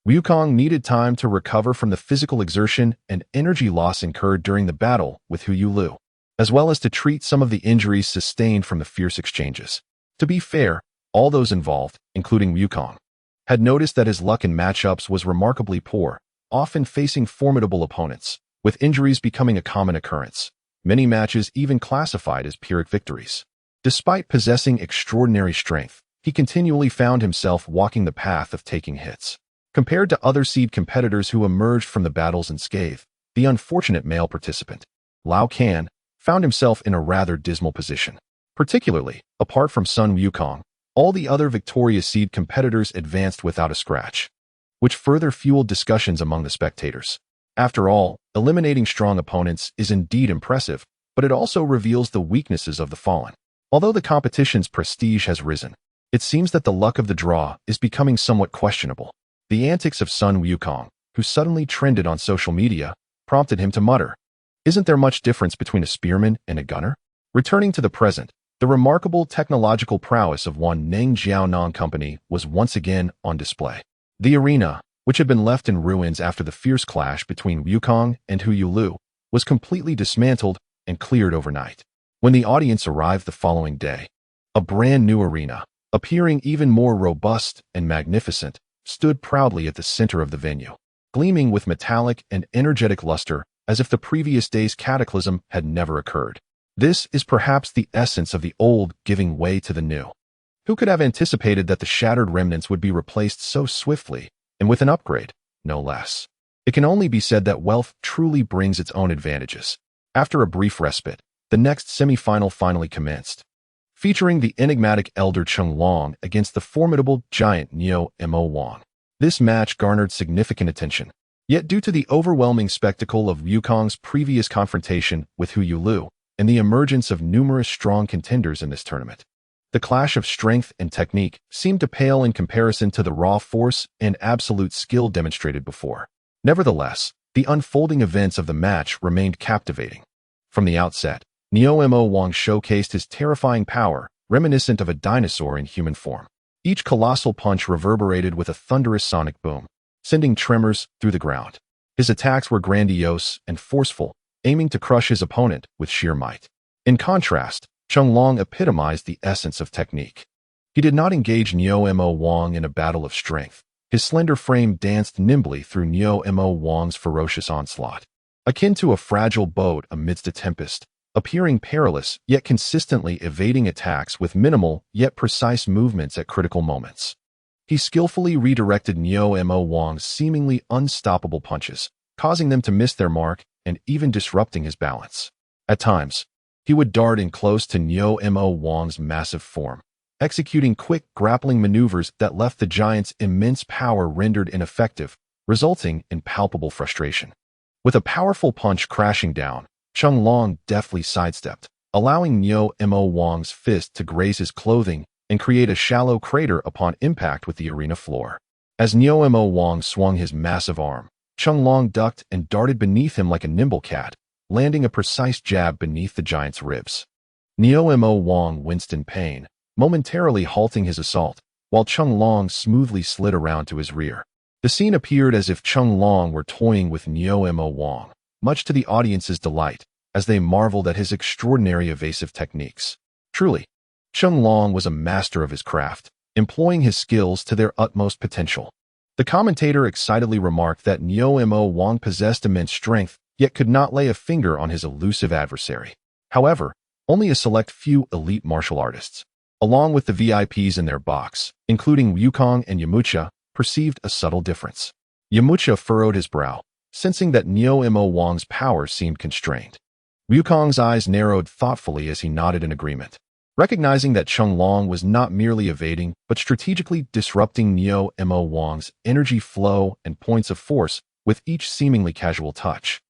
Speaker 1: Wukong needed time to recover from the physical exertion and energy loss incurred during the battle with Hu Yulu, as well as to treat some of the injuries sustained from the fierce exchanges. To be fair, all those involved, including Wukong, had noticed that his luck in matchups was remarkably poor, often facing formidable opponents, with injuries becoming a common occurrence. Many matches even classified as Pyrrhic victories. Despite possessing extraordinary strength, he continually found himself walking the path of taking hits. Compared to other seed competitors who emerged from the battles unscathed, the unfortunate male participant, Lao Kan, found himself in a rather dismal position. Particularly, apart from Sun Wukong, all the other victorious seed competitors advanced without a scratch, which further fueled discussions among the spectators. After all, eliminating strong opponents is indeed impressive, but it also reveals the weaknesses of the fallen. Although the competition's prestige has risen, it seems that the luck of the draw is becoming somewhat questionable. The antics of Sun Wukong, who suddenly trended on social media, prompted him to mutter, "Isn't there much difference between a spearman and a gunner?" Returning to the present, the remarkable technological prowess of one Neng Jiaonan Company was once again on display. The arena, which had been left in ruins after the fierce clash between Wukong and Hu Yulu, was completely dismantled and cleared overnight. When the audience arrived the following day, a brand new arena, appearing even more robust and magnificent, stood proudly at the center of the venue, gleaming with metallic and energetic luster as if the previous day's cataclysm had never occurred. This is perhaps the essence of the old giving way to the new. Who could have anticipated that the shattered remnants would be replaced so swiftly, and with an upgrade, no less? It can only be said that wealth truly brings its own advantages. After a brief respite, the next semi-final finally commenced, featuring the enigmatic elder Long against the formidable giant Neo Wang. This match garnered significant attention. Yet due to the overwhelming spectacle of Wukong's previous confrontation with Hu Yulu and the emergence of numerous strong contenders in this tournament, the clash of strength and technique seemed to pale in comparison to the raw force and absolute skill demonstrated before. Nevertheless, the unfolding events of the match remained captivating. From the outset, Neo Wang showcased his terrifying power, reminiscent of a dinosaur in human form. Each colossal punch reverberated with a thunderous sonic boom, sending tremors through the ground. His attacks were grandiose and forceful, aiming to crush his opponent with sheer might. In contrast, Long epitomized the essence of technique. He did not engage Neo Wang in a battle of strength. His slender frame danced nimbly through Neo Wang's ferocious onslaught. Akin to a fragile boat amidst a tempest, appearing perilous yet consistently evading attacks with minimal yet precise movements at critical moments. He skillfully redirected Neo Wang's seemingly unstoppable punches, causing them to miss their mark and even disrupting his balance. At times, he would dart in close to Neo Wang's massive form, executing quick grappling maneuvers that left the giant's immense power rendered ineffective, resulting in palpable frustration. With a powerful punch crashing down, Long deftly sidestepped, allowing Neo Wang's fist to graze his clothing and create a shallow crater upon impact with the arena floor. As Neo Wang swung his massive arm, Long ducked and darted beneath him like a nimble cat, landing a precise jab beneath the giant's ribs. Neo Wang winced in pain, momentarily halting his assault, while Long smoothly slid around to his rear. The scene appeared as if Long were toying with Neo Wang, much to the audience's delight, as they marveled at his extraordinary evasive techniques. Truly, Long was a master of his craft, employing his skills to their utmost potential. The commentator excitedly remarked that Neo Wang possessed immense strength, yet could not lay a finger on his elusive adversary. However, only a select few elite martial artists, along with the VIPs in their box, including Wukong and Yamcha, perceived a subtle difference. Yamcha furrowed his brow, sensing that Neo Wang's power seemed constrained. Wukong's eyes narrowed thoughtfully as he nodded in agreement. Recognizing that Long was not merely evading, but strategically disrupting Neo Wang's energy flow and points of force with each seemingly casual touch,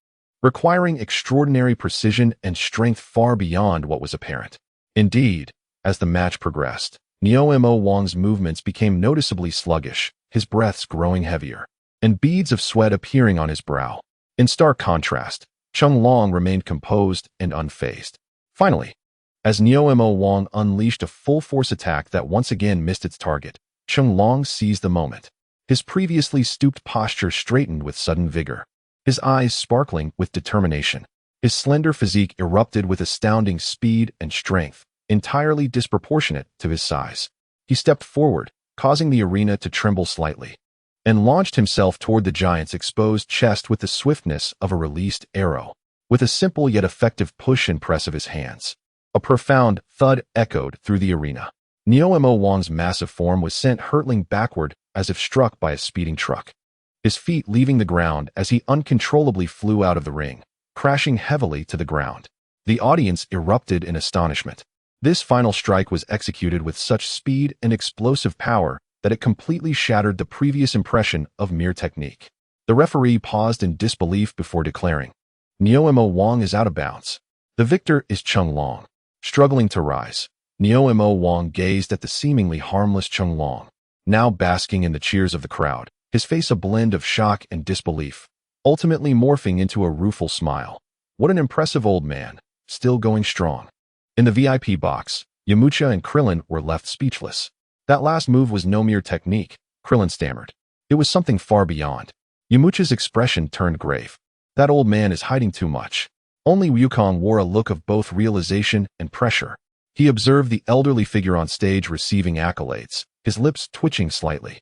Speaker 1: requiring extraordinary precision and strength far beyond what was apparent. Indeed, as the match progressed, Neo Wang's movements became noticeably sluggish, his breaths growing heavier, and beads of sweat appearing on his brow. In stark contrast, Long remained composed and unfazed. Finally, as Neo Wang unleashed a full-force attack that once again missed its target, Long seized the moment. His previously stooped posture straightened with sudden vigor, his eyes sparkling with determination. His slender physique erupted with astounding speed and strength, entirely disproportionate to his size. He stepped forward, causing the arena to tremble slightly, and launched himself toward the giant's exposed chest with the swiftness of a released arrow. With a simple yet effective push and press of his hands, a profound thud echoed through the arena. Neo Wang's massive form was sent hurtling backward as if struck by a speeding truck, his feet leaving the ground as he uncontrollably flew out of the ring, crashing heavily to the ground. The audience erupted in astonishment. This final strike was executed with such speed and explosive power that it completely shattered the previous impression of mere technique. The referee paused in disbelief before declaring, "Neo Wang is out of bounds. The victor is Long." Struggling to rise, Neo Wang gazed at the seemingly harmless Long, now basking in the cheers of the crowd, his face a blend of shock and disbelief, ultimately morphing into a rueful smile. What an impressive old man, still going strong. In the VIP box, Yamcha and Krillin were left speechless. That last move was no mere technique, Krillin stammered. It was something far beyond. Yamcha's expression turned grave. That old man is hiding too much. Only Wukong wore a look of both realization and pressure. He observed the elderly figure on stage receiving accolades, his lips twitching slightly.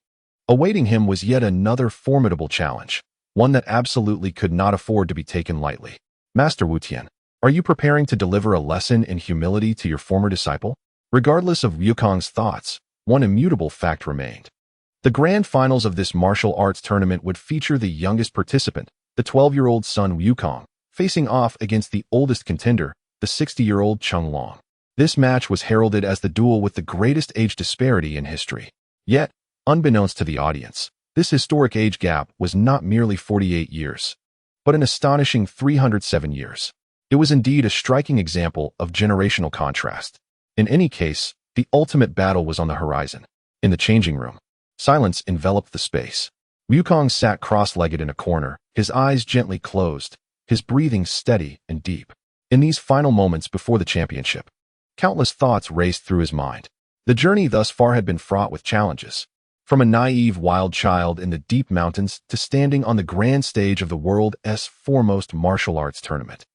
Speaker 1: Awaiting him was yet another formidable challenge, one that absolutely could not afford to be taken lightly. Master Wu Tian, are you preparing to deliver a lesson in humility to your former disciple? Regardless of Wukong's thoughts, one immutable fact remained. The grand finals of this martial arts tournament would feature the youngest participant, the 12-year-old son Wukong, facing off against the oldest contender, the 60-year-old Chung Long. This match was heralded as the duel with the greatest age disparity in history. Yet, unbeknownst to the audience, this historic age gap was not merely 48 years, but an astonishing 307 years. It was indeed a striking example of generational contrast. In any case, the ultimate battle was on the horizon. In the changing room, silence enveloped the space. Wukong sat cross-legged in a corner, his eyes gently closed, his breathing steady and deep. In these final moments before the championship, countless thoughts raced through his mind. The journey thus far had been fraught with challenges. From a naive wild child in the deep mountains to standing on the grand stage of the world's foremost martial arts tournament,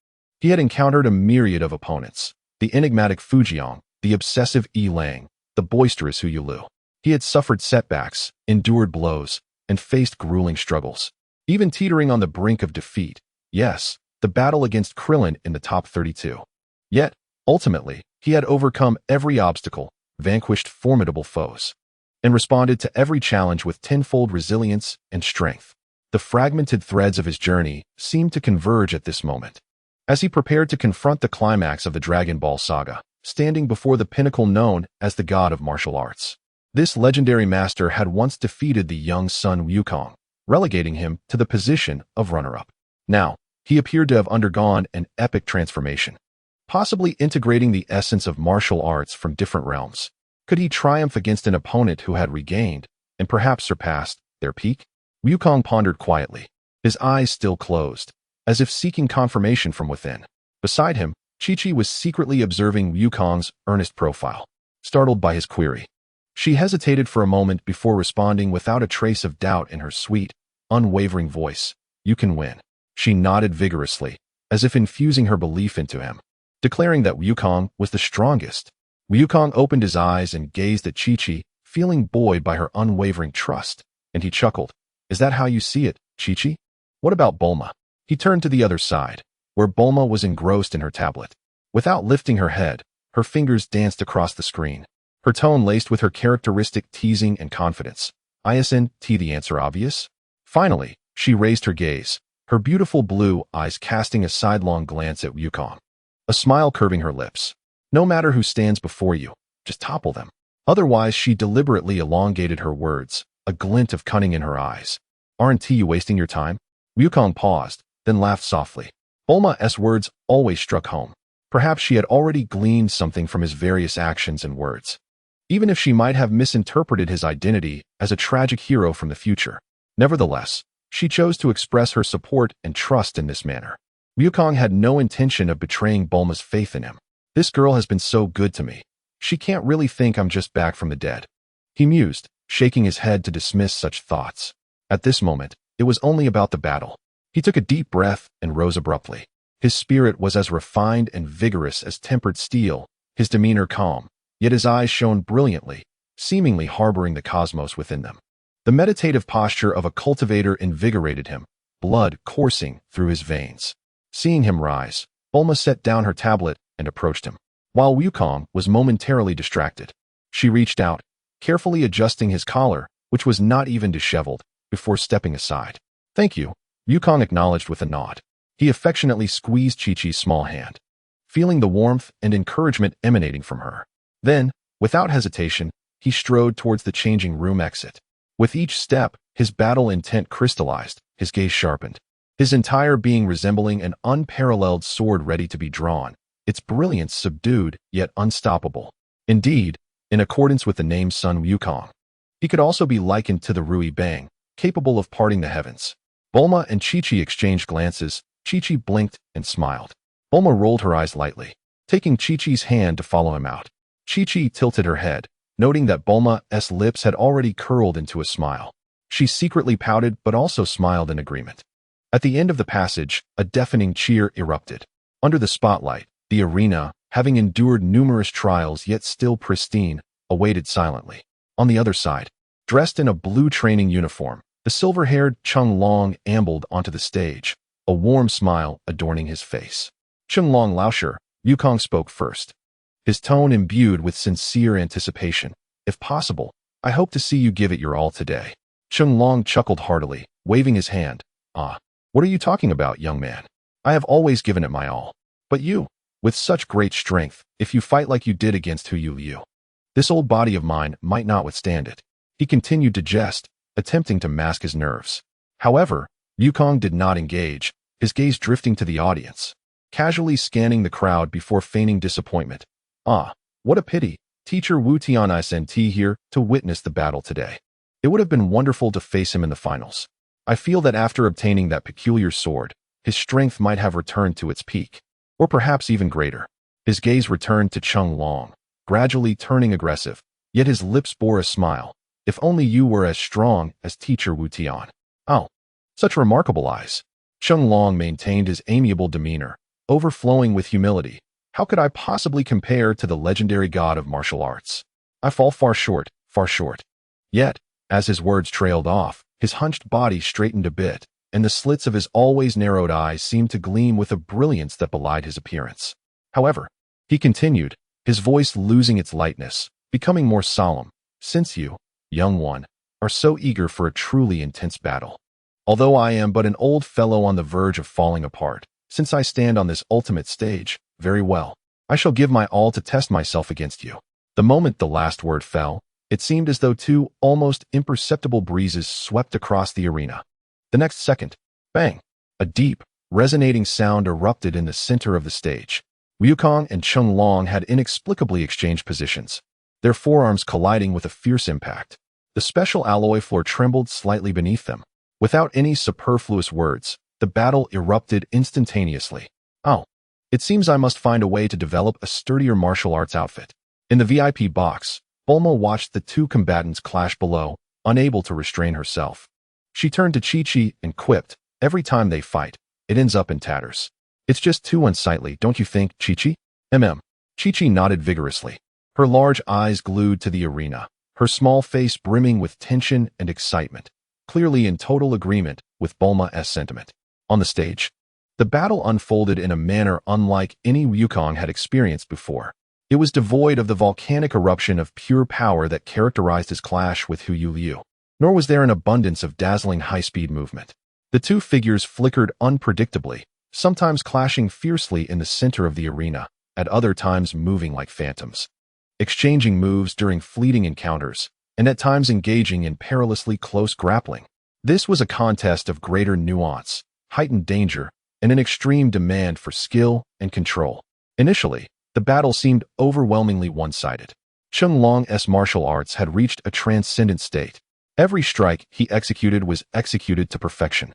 Speaker 1: he had encountered a myriad of opponents. The enigmatic Fujiang, the obsessive Yi Lang, the boisterous Hu Yulu. He had suffered setbacks, endured blows, and faced grueling struggles, even teetering on the brink of defeat. Yes, the battle against Krillin in the top 32. Yet, ultimately, he had overcome every obstacle, vanquished formidable foes, and responded to every challenge with tenfold resilience and strength. The fragmented threads of his journey seemed to converge at this moment. As he prepared to confront the climax of the Dragon Ball saga, standing before the pinnacle known as the God of Martial Arts. This legendary master had once defeated the young son Wukong, relegating him to the position of runner-up. Now, he appeared to have undergone an epic transformation, possibly integrating the essence of martial arts from different realms. Could he triumph against an opponent who had regained, and perhaps surpassed, their peak? Wukong pondered quietly, his eyes still closed, as if seeking confirmation from within. Beside him, Chi-Chi was secretly observing Wukong's earnest profile, startled by his query. She hesitated for a moment before responding without a trace of doubt in her sweet, unwavering voice. "You can win." She nodded vigorously, as if infusing her belief into him, declaring that Wukong was the strongest. Wukong opened his eyes and gazed at Chi-Chi, feeling buoyed by her unwavering trust, and he chuckled. "Is that how you see it, Chi-Chi? What about Bulma?" He turned to the other side, where Bulma was engrossed in her tablet. Without lifting her head, her fingers danced across the screen, her tone laced with her characteristic teasing and confidence. "Isn't the answer obvious?" Finally, she raised her gaze, her beautiful blue eyes casting a sidelong glance at Wukong, a smile curving her lips. "No matter who stands before you, just topple them." Otherwise, she deliberately elongated her words, a glint of cunning in her eyes. "Aren't you wasting your time?" Wukong paused, then laughed softly. Bulma's words always struck home. Perhaps she had already gleaned something from his various actions and words, even if she might have misinterpreted his identity as a tragic hero from the future. Nevertheless, she chose to express her support and trust in this manner. Wukong had no intention of betraying Bulma's faith in him. "This girl has been so good to me. She can't really think I'm just back from the dead," he mused, shaking his head to dismiss such thoughts. At this moment, it was only about the battle. He took a deep breath and rose abruptly. His spirit was as refined and vigorous as tempered steel, his demeanor calm, yet his eyes shone brilliantly, seemingly harboring the cosmos within them. The meditative posture of a cultivator invigorated him, blood coursing through his veins. Seeing him rise, Bulma set down her tablet and approached him. While Wukong was momentarily distracted, she reached out, carefully adjusting his collar, which was not even disheveled, before stepping aside. "Thank you," Wukong acknowledged with a nod. He affectionately squeezed Chi-Chi's small hand, feeling the warmth and encouragement emanating from her. Then, without hesitation, he strode towards the changing room exit. With each step, his battle intent crystallized, his gaze sharpened, his entire being resembling an unparalleled sword ready to be drawn, its brilliance subdued yet unstoppable. Indeed, in accordance with the name Sun Wukong, he could also be likened to the Rui Bang, capable of parting the heavens. Bulma and Chi-Chi exchanged glances. Chi-Chi blinked and smiled. Bulma rolled her eyes lightly, taking Chi-Chi's hand to follow him out. Chi-Chi tilted her head, noting that Bulma's lips had already curled into a smile. She secretly pouted but also smiled in agreement. At the end of the passage, a deafening cheer erupted. Under the spotlight, the arena, having endured numerous trials yet still pristine, awaited silently. On the other side, dressed in a blue training uniform, the silver-haired Chung Long ambled onto the stage, a warm smile adorning his face. "Chung Long Laosher," Wukong spoke first, his tone imbued with sincere anticipation. "If possible, I hope to see you give it your all today." Chung Long chuckled heartily, waving his hand. "Ah, what are you talking about, young man? I have always given it my all. But you, With such great strength, if you fight like you did against Hu Yu, this old body of mine might not withstand it. He continued to jest, attempting to mask his nerves. However, Wukong did not engage, his gaze drifting to the audience, casually scanning the crowd before feigning disappointment. Ah, what a pity, teacher Wu Tian isn't here to witness the battle today. It would have been wonderful to face him in the finals. I feel that after obtaining that peculiar sword, his strength might have returned to its peak, or perhaps even greater. His gaze returned to Cheng Long, gradually turning aggressive, yet his lips bore a smile. If only you were as strong as teacher Wu Tian. Oh, such remarkable eyes. Cheng Long maintained his amiable demeanor, overflowing with humility. How could I possibly compare to the legendary god of martial arts? I fall far short, far short. Yet, as his words trailed off, his hunched body straightened a bit, and the slits of his always narrowed eyes seemed to gleam with a brilliance that belied his appearance. However, he continued, his voice losing its lightness, becoming more solemn, since you, young one, are so eager for a truly intense battle. Although I am but an old fellow on the verge of falling apart, since I stand on this ultimate stage, very well, I shall give my all to test myself against you. The moment the last word fell, it seemed as though two almost imperceptible breezes swept across the arena. The next second, bang, a deep, resonating sound erupted in the center of the stage. Wukong and Cheng Long had inexplicably exchanged positions, their forearms colliding with a fierce impact. The special alloy floor trembled slightly beneath them. Without any superfluous words, the battle erupted instantaneously. Oh, it seems I must find a way to develop a sturdier martial arts outfit. In the VIP box, Bulma watched the two combatants clash below, unable to restrain herself. She turned to Chi-Chi and quipped, every time they fight, it ends up in tatters. It's just too unsightly, don't you think, Chi-Chi? Chi-Chi nodded vigorously, her large eyes glued to the arena, her small face brimming with tension and excitement, clearly in total agreement with Bulma's sentiment. On the stage, the battle unfolded in a manner unlike any Wukong had experienced before. It was devoid of the volcanic eruption of pure power that characterized his clash with Hu Yu, nor was there an abundance of dazzling high-speed movement. The two figures flickered unpredictably, sometimes clashing fiercely in the center of the arena, at other times moving like phantoms, exchanging moves during fleeting encounters, and at times engaging in perilously close grappling. This was a contest of greater nuance, heightened danger, and an extreme demand for skill and control. Initially, the battle seemed overwhelmingly one-sided. Cheng Long's martial arts had reached a transcendent state. Every strike he executed was executed to perfection,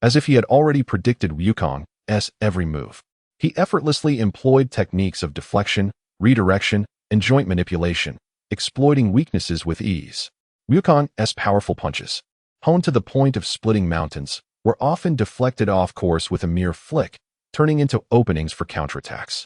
Speaker 1: as if he had already predicted Wukong's every move. He effortlessly employed techniques of deflection, redirection, and joint manipulation, exploiting weaknesses with ease. Wukong's powerful punches, honed to the point of splitting mountains, were often deflected off course with a mere flick, turning into openings for counterattacks.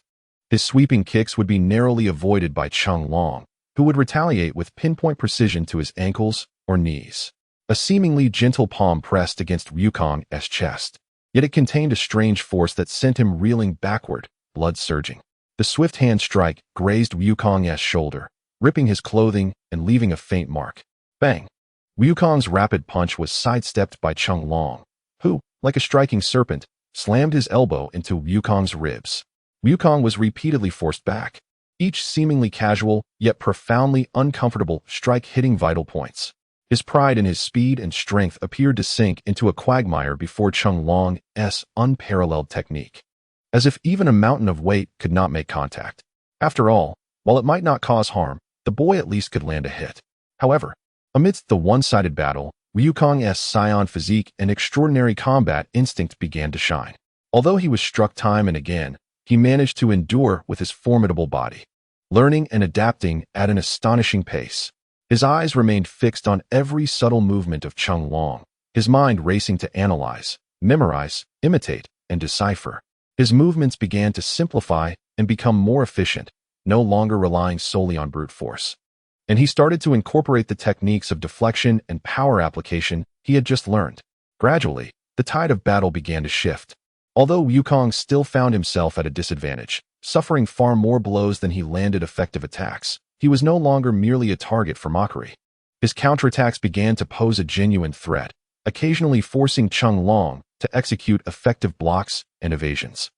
Speaker 1: His sweeping kicks would be narrowly avoided by Cheng Long, who would retaliate with pinpoint precision to his ankles or knees. A seemingly gentle palm pressed against Wukong's chest, yet it contained a strange force that sent him reeling backward, blood surging. The swift hand strike grazed Wukong's shoulder, ripping his clothing and leaving a faint mark. Bang! Wukong's rapid punch was sidestepped by Cheng Long, who, like a striking serpent, slammed his elbow into Wukong's ribs. Wukong was repeatedly forced back, each seemingly casual, yet profoundly uncomfortable strike hitting vital points. His pride in his speed and strength appeared to sink into a quagmire before Cheng Long's unparalleled technique, as if even a mountain of weight could not make contact. After all, while it might not cause harm, the boy at least could land a hit. However, amidst the one-sided battle, Wukong's scion physique and extraordinary combat instinct began to shine. Although he was struck time and again, he managed to endure with his formidable body, learning and adapting at an astonishing pace. His eyes remained fixed on every subtle movement of Cheng Long, his mind racing to analyze, memorize, imitate, and decipher. His movements began to simplify and become more efficient, no longer relying solely on brute force. And he started to incorporate the techniques of deflection and power application he had just learned. Gradually, the tide of battle began to shift. Although Wukong still found himself at a disadvantage, suffering far more blows than he landed effective attacks, he was no longer merely a target for mockery. His counterattacks began to pose a genuine threat, occasionally forcing Cheng Long to execute effective blocks and evasions.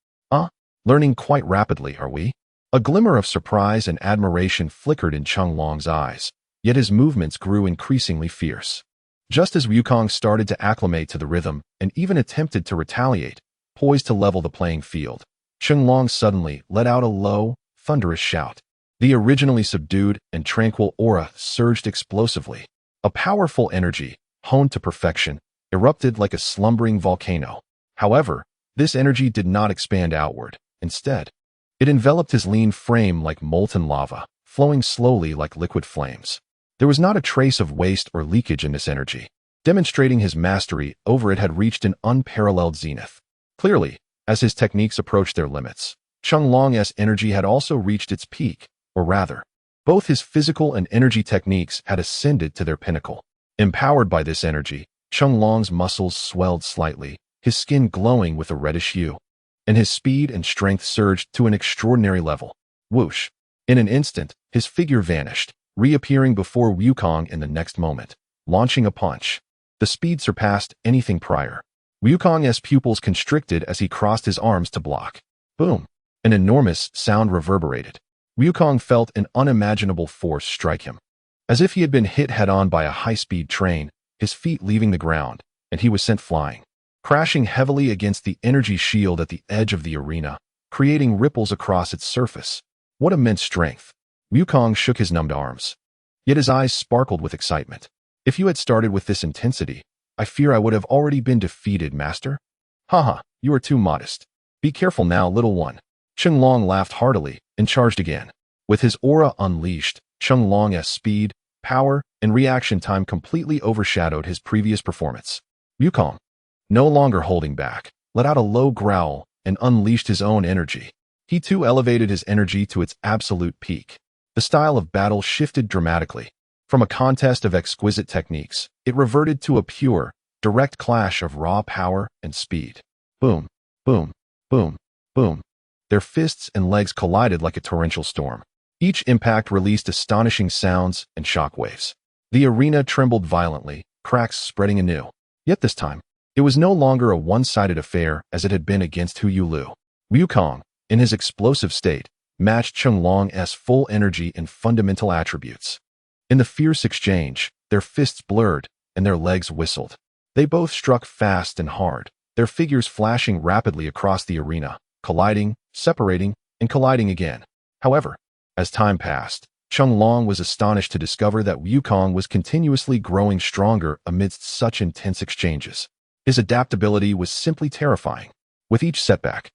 Speaker 1: Learning quite rapidly, are we? A glimmer of surprise and admiration flickered in Long's eyes, yet his movements grew increasingly fierce. Just as Wukong started to acclimate to the rhythm and even attempted to retaliate, poised to level the playing field, Long suddenly let out a low, thunderous shout. The originally subdued and tranquil aura surged explosively. A powerful energy, honed to perfection, erupted like a slumbering volcano. However, this energy did not expand outward. Instead, it enveloped his lean frame like molten lava, flowing slowly like liquid flames. There was not a trace of waste or leakage in this energy, demonstrating his mastery over it had reached an unparalleled zenith. Clearly, as his techniques approached their limits, Long's energy had also reached its peak, or rather, both his physical and energy techniques had ascended to their pinnacle. Empowered by this energy, Long's muscles swelled slightly, his skin glowing with a reddish hue, and his speed and strength surged to an extraordinary level. Whoosh! In an instant, his figure vanished, reappearing before Wukong in the next moment, launching a punch. The speed surpassed anything prior. Wukong's pupils constricted as he crossed his arms to block. Boom! An enormous sound reverberated. Wukong felt an unimaginable force strike him. As if he had been hit head-on by a high-speed train, his feet leaving the ground, and he was sent flying, crashing heavily against the energy shield at the edge of the arena, creating ripples across its surface. What immense strength! Wukong shook his numbed arms. Yet his eyes sparkled with excitement. If you had started with this intensity, I fear I would have already been defeated, master. Haha, you are too modest. Be careful now, little one. Long laughed heartily and charged again. With his aura unleashed, Long's speed, power, and reaction time completely overshadowed his previous performance. Wukong, no longer holding back, let out a low growl and unleashed his own energy. He too elevated his energy to its absolute peak. The style of battle shifted dramatically. From a contest of exquisite techniques, it reverted to a pure, direct clash of raw power and speed. Boom, boom, boom, boom. Their fists and legs collided like a torrential storm. Each impact released astonishing sounds and shockwaves. The arena trembled violently, cracks spreading anew. Yet this time, it was no longer a one-sided affair as it had been against Hu Yulu. Wukong, in his explosive state, matched Long's full energy and fundamental attributes. In the fierce exchange, their fists blurred and their legs whistled. They both struck fast and hard, their figures flashing rapidly across the arena, colliding, separating, and colliding again. However, as time passed, Long was astonished to discover that Wukong was continuously growing stronger amidst such intense exchanges. His adaptability was simply terrifying. With each setback,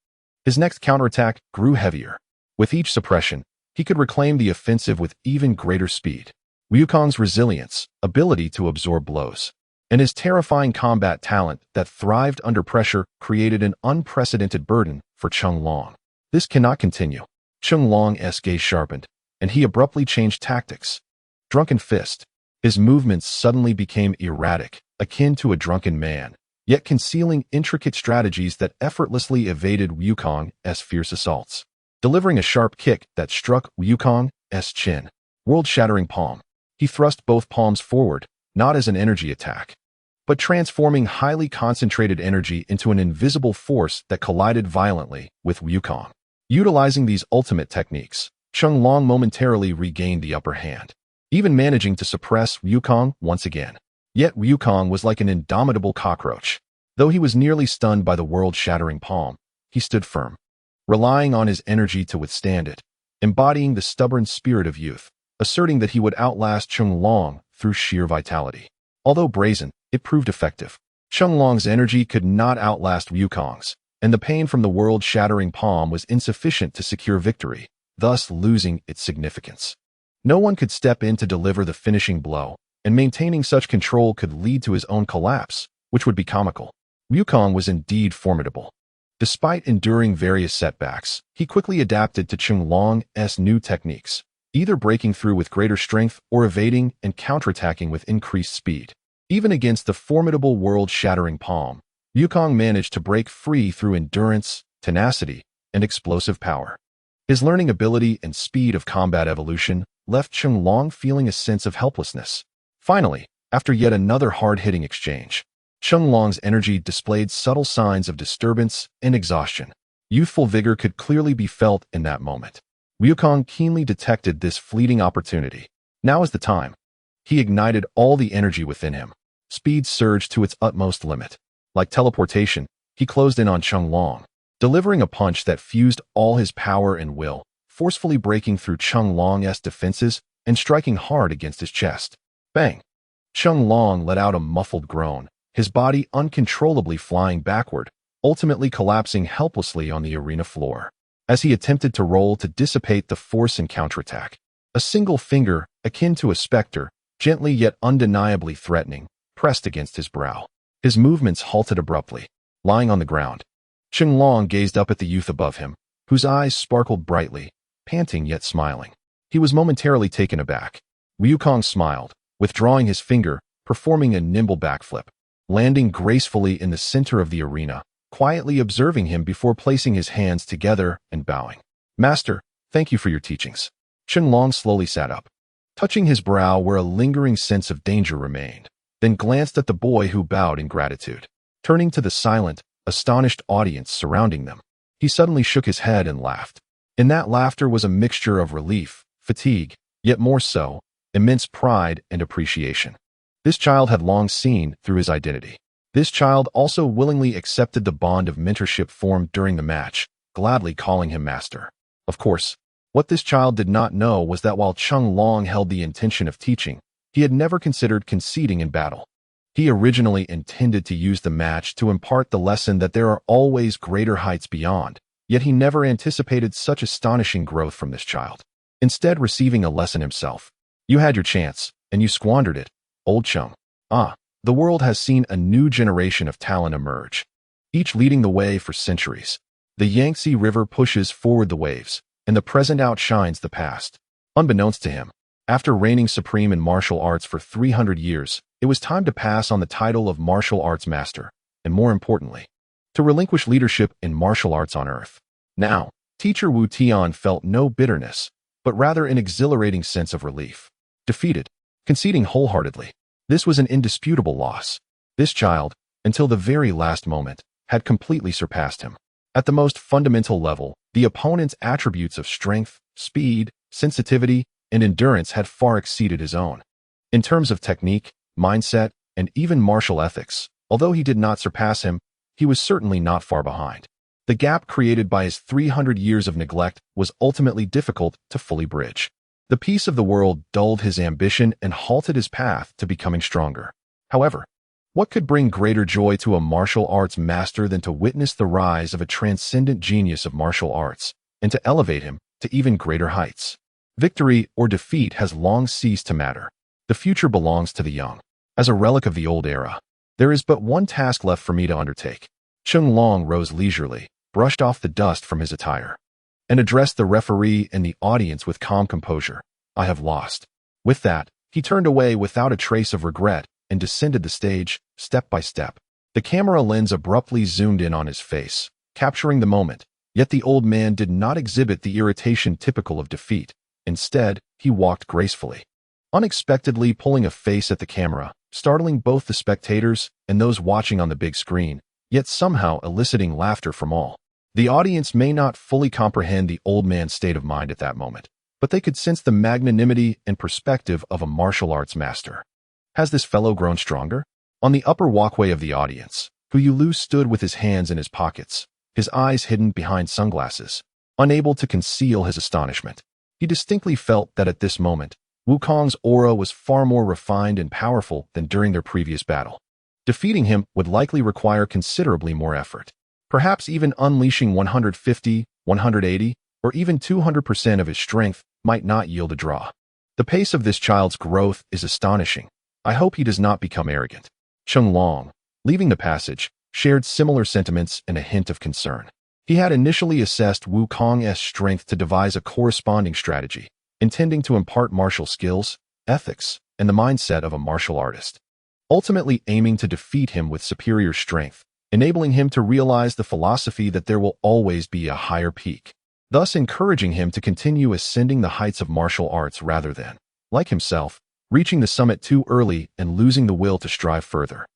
Speaker 1: his next counterattack grew heavier. With each suppression, he could reclaim the offensive with even greater speed. Wukong's resilience, ability to absorb blows, and his terrifying combat talent that thrived under pressure created an unprecedented burden for Long. This cannot continue. Long's gaze sharpened, and he abruptly changed tactics. Drunken fist. His movements suddenly became erratic, akin to a drunken man, yet concealing intricate strategies that effortlessly evaded Wukong's fierce assaults. Delivering a sharp kick that struck Wukong's chin. World-shattering palm. He thrust both palms forward, not as an energy attack, but transforming highly concentrated energy into an invisible force that collided violently with Wukong. Utilizing these ultimate techniques, Long momentarily regained the upper hand, even managing to suppress Wukong once again. Yet Wukong was like an indomitable cockroach. Though he was nearly stunned by the world-shattering palm, he stood firm, relying on his energy to withstand it, embodying the stubborn spirit of youth, asserting that he would outlast Long through sheer vitality. Although brazen, it proved effective. Long's energy could not outlast Wukong's, and the pain from the world-shattering palm was insufficient to secure victory, thus losing its significance. No one could step in to deliver the finishing blow, and maintaining such control could lead to his own collapse, which would be comical. Wukong was indeed formidable. Despite enduring various setbacks, he quickly adapted to Long's new techniques, either breaking through with greater strength or evading and counterattacking with increased speed. Even against the formidable world-shattering palm, Wukong managed to break free through endurance, tenacity, and explosive power. His learning ability and speed of combat evolution left Long feeling a sense of helplessness. Finally, after yet another hard-hitting exchange, Long's energy displayed subtle signs of disturbance and exhaustion. Youthful vigor could clearly be felt in that moment. Wukong keenly detected this fleeting opportunity. Now is the time. He ignited all the energy within him. Speed surged to its utmost limit. Like teleportation, he closed in on Chunlong, delivering a punch that fused all his power and will, forcefully breaking through Chunlong's defenses and striking hard against his chest. Bang! Chunlong let out a muffled groan, his body uncontrollably flying backward, ultimately collapsing helplessly on the arena floor. As he attempted to roll to dissipate the force and counterattack, a single finger, akin to a specter, gently yet undeniably threatening, pressed against his brow. His movements halted abruptly. Lying on the ground, Chunlong gazed up at the youth above him, whose eyes sparkled brightly, panting yet smiling. He was momentarily taken aback. Wukong smiled, withdrawing his finger, performing a nimble backflip, landing gracefully in the center of the arena, quietly observing him before placing his hands together and bowing. Master, thank you for your teachings. Chunlong slowly sat up, touching his brow where a lingering sense of danger remained, then glanced at the boy who bowed in gratitude. Turning to the silent, astonished audience surrounding them, he suddenly shook his head and laughed. In that laughter was a mixture of relief, fatigue, yet more so, immense pride and appreciation. This child had long seen through his identity. This child also willingly accepted the bond of mentorship formed during the match, gladly calling him master. Of course, what this child did not know was that while Chunlong held the intention of teaching, he had never considered conceding in battle. He originally intended to use the match to impart the lesson that there are always greater heights beyond, yet he never anticipated such astonishing growth from this child. Instead, receiving a lesson himself. You had your chance, and you squandered it, old Chung. The world has seen a new generation of talent emerge, each leading the way for centuries. The Yangtze River pushes forward the waves, and the present outshines the past. Unbeknownst to him, after reigning supreme in martial arts for 300 years, it was time to pass on the title of martial arts master, and more importantly, to relinquish leadership in martial arts on Earth. Now, teacher Wu Tian felt no bitterness, but rather an exhilarating sense of relief. Defeated, conceding wholeheartedly. This was an indisputable loss. This child, until the very last moment, had completely surpassed him. At the most fundamental level, the opponent's attributes of strength, speed, sensitivity, and endurance had far exceeded his own. In terms of technique, mindset, and even martial ethics, although he did not surpass him, he was certainly not far behind. The gap created by his 300 years of neglect was ultimately difficult to fully bridge. The peace of the world dulled his ambition and halted his path to becoming stronger. However, what could bring greater joy to a martial arts master than to witness the rise of a transcendent genius of martial arts, and to elevate him to even greater heights? Victory or defeat has long ceased to matter. The future belongs to the young. As a relic of the old era, there is but one task left for me to undertake. Chunlong rose leisurely, brushed off the dust from his attire, and addressed the referee and the audience with calm composure. I have lost. With that, he turned away without a trace of regret and descended the stage, step by step. The camera lens abruptly zoomed in on his face, capturing the moment, yet the old man did not exhibit the irritation typical of defeat. Instead, he walked gracefully, unexpectedly pulling a face at the camera, startling both the spectators and those watching on the big screen, yet somehow eliciting laughter from all. The audience may not fully comprehend the old man's state of mind at that moment, but they could sense the magnanimity and perspective of a martial arts master. Has this fellow grown stronger? On the upper walkway of the audience, Hu Lu stood with his hands in his pockets, his eyes hidden behind sunglasses, unable to conceal his astonishment. He distinctly felt that at this moment, Wukong's aura was far more refined and powerful than during their previous battle. Defeating him would likely require considerably more effort. Perhaps even unleashing 150, 180, or even 200% of his strength might not yield a draw. The pace of this child's growth is astonishing. I hope he does not become arrogant. Chunlong, leaving the passage, shared similar sentiments and a hint of concern. He had initially assessed Wukong's strength to devise a corresponding strategy, intending to impart martial skills, ethics, and the mindset of a martial artist, ultimately aiming to defeat him with superior strength, enabling him to realize the philosophy that there will always be a higher peak, thus encouraging him to continue ascending the heights of martial arts rather than, like himself, reaching the summit too early and losing the will to strive further.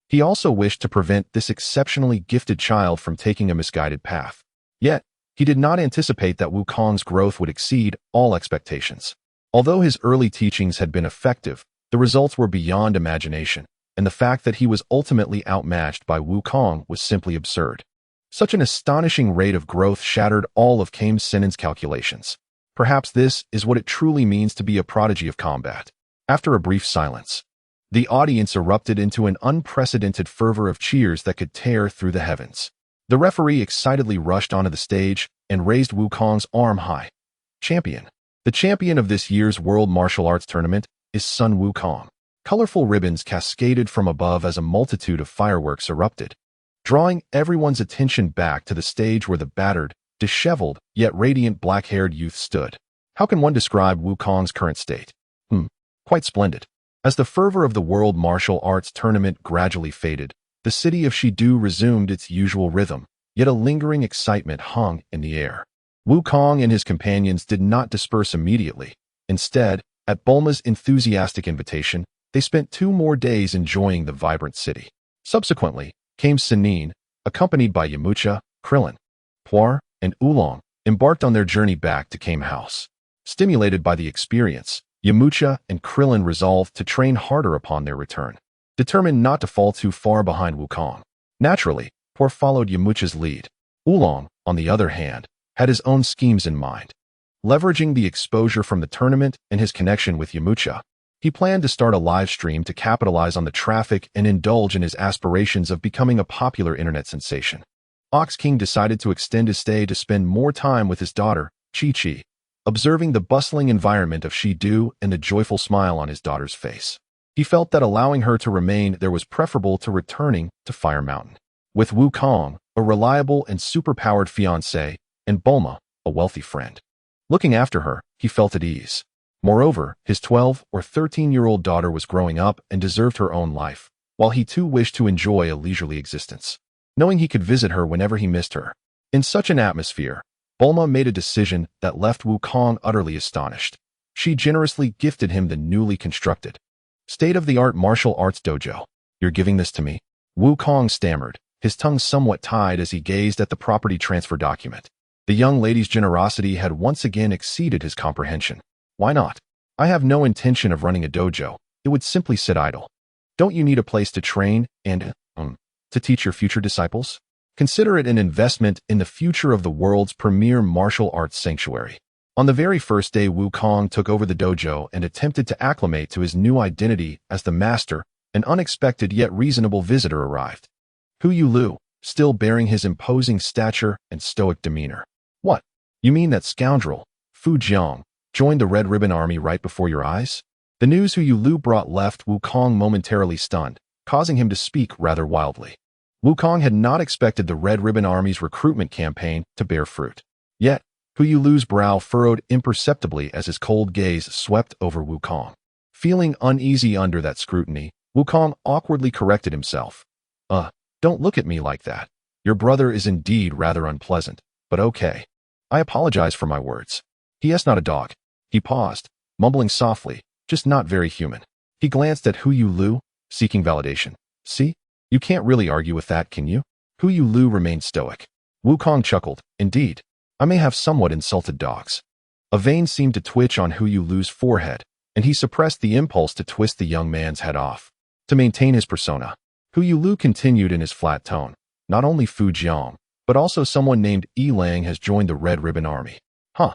Speaker 1: He also wished to prevent this exceptionally gifted child from taking a misguided path. Yet, he did not anticipate that Wukong's growth would exceed all expectations. Although his early teachings had been effective, the results were beyond imagination, and the fact that he was ultimately outmatched by Wukong was simply absurd. Such an astonishing rate of growth shattered all of Kame Sinan's calculations. Perhaps this is what it truly means to be a prodigy of combat. After a brief silence, the audience erupted into an unprecedented fervor of cheers that could tear through the heavens. The referee excitedly rushed onto the stage and raised Wukong's arm high. Champion. The champion of this year's World Martial Arts Tournament is Sun Wukong. Colorful ribbons cascaded from above as a multitude of fireworks erupted, drawing everyone's attention back to the stage where the battered, disheveled, yet radiant black-haired youth stood. How can one describe Wukong's current state? Quite splendid. As the fervor of the World Martial Arts Tournament gradually faded, the city of Shidu resumed its usual rhythm, yet a lingering excitement hung in the air. Wukong and his companions did not disperse immediately. Instead, at Bulma's enthusiastic invitation, they spent 2 more days enjoying the vibrant city. Subsequently, Kame Sinan, accompanied by Yamcha, Krillin, Puar, and Oolong, embarked on their journey back to Kame House. Stimulated by the experience, Yamcha and Krillin resolved to train harder upon their return, determined not to fall too far behind Wukong. Naturally, Puar followed Yamcha's lead. Oolong, on the other hand, had his own schemes in mind. Leveraging the exposure from the tournament and his connection with Yamcha, he planned to start a live stream to capitalize on the traffic and indulge in his aspirations of becoming a popular internet sensation. Ox King decided to extend his stay to spend more time with his daughter, Chi-Chi, observing the bustling environment of Shidu and the joyful smile on his daughter's face. He felt that allowing her to remain there was preferable to returning to Fire Mountain. With Wukong, a reliable and superpowered fiancé, and Bulma, a wealthy friend looking after her, he felt at ease. Moreover, his 12 or 13-year-old daughter was growing up and deserved her own life, while he too wished to enjoy a leisurely existence, knowing he could visit her whenever he missed her. In such an atmosphere, Bulma made a decision that left Wukong utterly astonished. She generously gifted him the newly constructed, state-of-the-art martial arts dojo. "You're giving this to me?" Wukong stammered, his tongue somewhat tied as he gazed at the property transfer document. The young lady's generosity had once again exceeded his comprehension. "Why not? I have no intention of running a dojo. It would simply sit idle. Don't you need a place to train and, to teach your future disciples? Consider it an investment in the future of the world's premier martial arts sanctuary." On the very first day Wukong took over the dojo and attempted to acclimate to his new identity as the master, an unexpected yet reasonable visitor arrived. Hu Yulu, still bearing his imposing stature and stoic demeanor. "What? You mean that scoundrel, Fu Jiang, joined the Red Ribbon Army right before your eyes?" The news Hu Yulu brought left Wukong momentarily stunned, causing him to speak rather wildly. Wukong had not expected the Red Ribbon Army's recruitment campaign to bear fruit. Yet, Hu Yulu's brow furrowed imperceptibly as his cold gaze swept over Wukong. Feeling uneasy under that scrutiny, Wukong awkwardly corrected himself. Don't look at me like that. Your brother is indeed rather unpleasant, but okay. I apologize for my words. He is not a dog." He paused, mumbling softly, "Just not very human." He glanced at Hu Yulu, seeking validation. "See? You can't really argue with that, can you?" Hu Yulu remained stoic. Wukong chuckled. "Indeed, I may have somewhat insulted dogs." A vein seemed to twitch on Hu Yulu's forehead, and he suppressed the impulse to twist the young man's head off. To maintain his persona, Hu Yulu continued in his flat tone. "Not only Fu Jiang, but also someone named Yi Lang has joined the Red Ribbon Army." "Huh."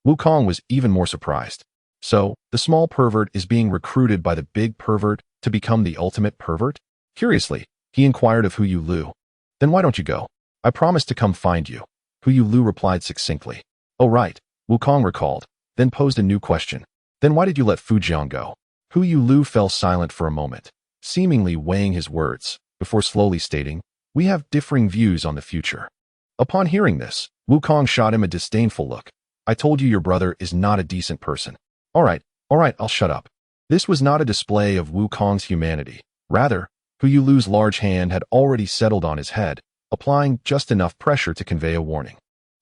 Speaker 1: Wukong was even more surprised. "So, the small pervert is being recruited by the big pervert to become the ultimate pervert?" Curiously, he inquired of Hu Yulu. "Then why don't you go? I promised to come find you." Hu Yulu replied succinctly. "Oh right," Wukong recalled, then posed a new question. "Then why did you let Fu Jiang go?" Hu Yulu fell silent for a moment, seemingly weighing his words, before slowly stating, "We have differing views on the future." Upon hearing this, Wukong shot him a disdainful look. "I told you your brother is not a decent person." All right, I'll shut up." This was not a display of Wukong's humanity. Rather, Hu Yulu's large hand had already settled on his head, applying just enough pressure to convey a warning.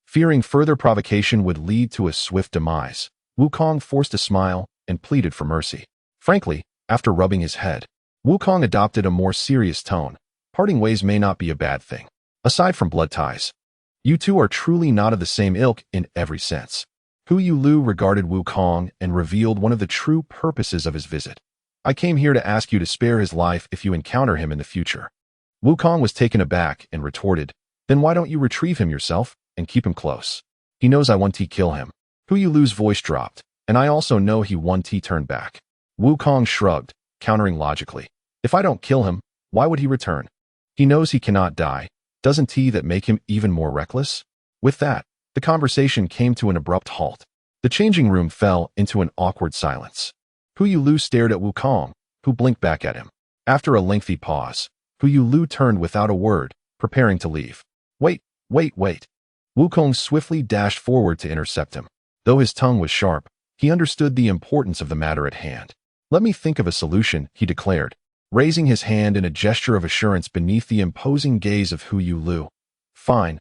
Speaker 1: Fearing further provocation would lead to a swift demise, Wukong forced a smile and pleaded for mercy. Frankly, after rubbing his head, Wukong adopted a more serious tone. Parting ways may not be a bad thing. Aside from blood ties, You two are truly not of the same ilk in every sense. Hu Yulu regarded Wukong and revealed one of the true purposes of his visit. I came here to ask you to spare his life if you encounter him in the future. Wukong was taken aback and retorted, then why don't you retrieve him yourself and keep him close? He knows I want to kill him. Hu Yulu's voice dropped, and I also know he want to turn back. Wukong shrugged, countering logically. If I don't kill him, why would he return? He knows he cannot die. Doesn't that make him even more reckless? With that, the conversation came to an abrupt halt. The changing room fell into an awkward silence. Hu Yulu stared at Wukong, who blinked back at him. After a lengthy pause, Hu Yulu turned without a word, preparing to leave. Wait. Wukong swiftly dashed forward to intercept him. Though his tongue was sharp, he understood the importance of the matter at hand. Let me think of a solution, he declared, raising his hand in a gesture of assurance beneath the imposing gaze of Hu Yulu. Fine.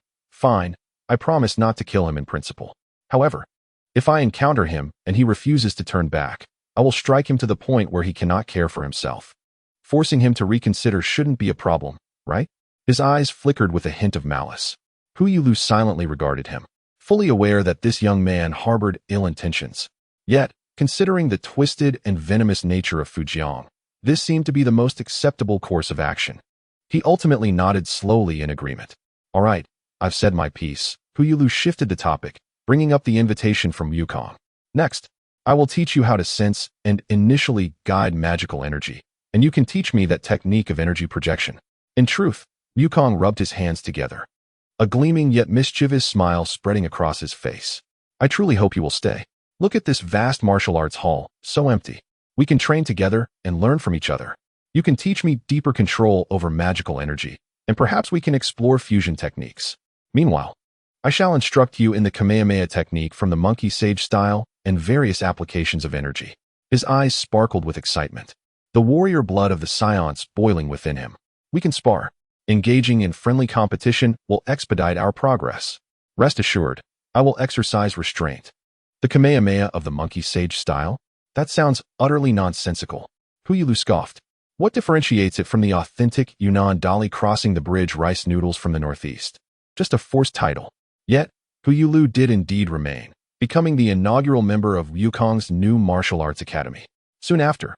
Speaker 1: I promise not to kill him in principle. However, if I encounter him and he refuses to turn back, I will strike him to the point where he cannot care for himself. Forcing him to reconsider shouldn't be a problem, right? His eyes flickered with a hint of malice. Hu Yulu silently regarded him, fully aware that this young man harbored ill intentions. Yet, considering the twisted and venomous nature of Fujiang, this seemed to be the most acceptable course of action. He ultimately nodded slowly in agreement. All right, I've said my piece. Hu Yulu shifted the topic, bringing up the invitation from Wukong. Next, I will teach you how to sense and initially guide magical energy, and you can teach me that technique of energy projection. In truth, Wukong rubbed his hands together, a gleaming yet mischievous smile spreading across his face. I truly hope you will stay. Look at this vast martial arts hall, so empty. We can train together and learn from each other. You can teach me deeper control over magical energy, and perhaps we can explore fusion techniques. Meanwhile, I shall instruct you in the Kamehameha technique from the monkey sage style and various applications of energy. His eyes sparkled with excitement, the warrior blood of the Science boiling within him. We can spar. Engaging in friendly competition will expedite our progress. Rest assured, I will exercise restraint. The Kamehameha of the monkey sage style? That sounds utterly nonsensical. Hu Yulu scoffed. What differentiates it from the authentic Yunnan Dali crossing the bridge rice noodles from the northeast? Just a forced title. Yet, Hu Yulu did indeed remain, becoming the inaugural member of Wukong's new martial arts academy. Soon after,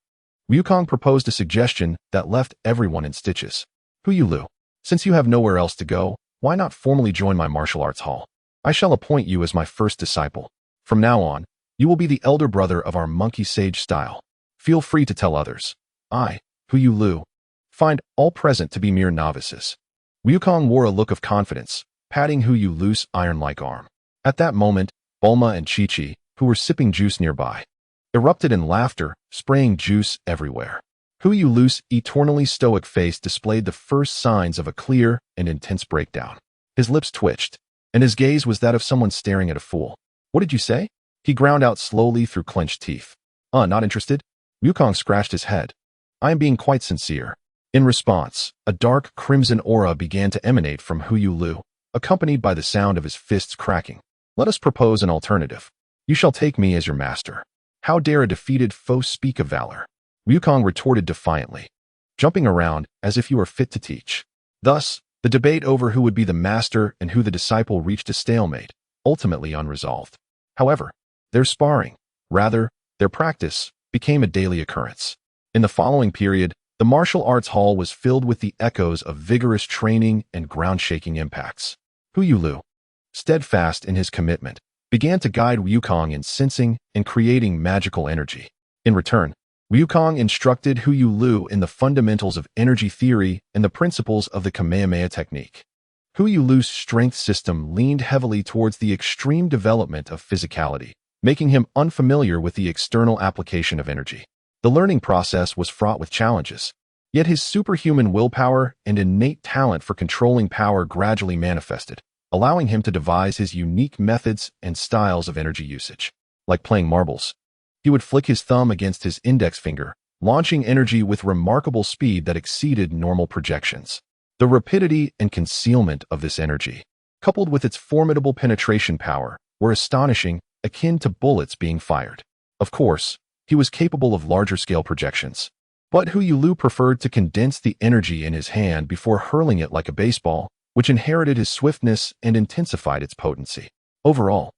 Speaker 1: Wukong proposed a suggestion that left everyone in stitches. Hu Yulu, since you have nowhere else to go, why not formally join my martial arts hall? I shall appoint you as my first disciple. From now on, you will be the elder brother of our monkey sage style. Feel free to tell others. I, Hu Yulu, find all present to be mere novices. Wukong wore a look of confidence, patting Hu Yulu's iron-like arm. At that moment, Bulma and Chi-Chi, who were sipping juice nearby, erupted in laughter, spraying juice everywhere. Hu Yulu's eternally stoic face displayed the first signs of a clear and intense breakdown. His lips twitched, and his gaze was that of someone staring at a fool. What did you say? He ground out slowly through clenched teeth. Not interested? Wukong scratched his head. I am being quite sincere. In response, a dark crimson aura began to emanate from Hu Yulu, accompanied by the sound of his fists cracking. Let us propose an alternative. You shall take me as your master. How dare a defeated foe speak of valor? Wukong retorted defiantly, jumping around as if you were fit to teach. Thus, the debate over who would be the master and who the disciple reached a stalemate, ultimately unresolved. However, their sparring, rather, their practice, became a daily occurrence. In the following period, the martial arts hall was filled with the echoes of vigorous training and ground-shaking impacts. Hu Yulu, steadfast in his commitment, began to guide Wukong in sensing and creating magical energy. In return, Wukong instructed Hu Yulu in the fundamentals of energy theory and the principles of the Kamehameha technique. Hu Yulu's strength system leaned heavily towards the extreme development of physicality, making him unfamiliar with the external application of energy. The learning process was fraught with challenges, yet his superhuman willpower and innate talent for controlling power gradually manifested, allowing him to devise his unique methods and styles of energy usage. Like playing marbles, he would flick his thumb against his index finger, launching energy with remarkable speed that exceeded normal projections. The rapidity and concealment of this energy, coupled with its formidable penetration power, were astonishing, akin to bullets being fired. Of course, he was capable of larger-scale projections, but Hu Yulu preferred to condense the energy in his hand before hurling it like a baseball, which inherited his swiftness and intensified its potency. Overall,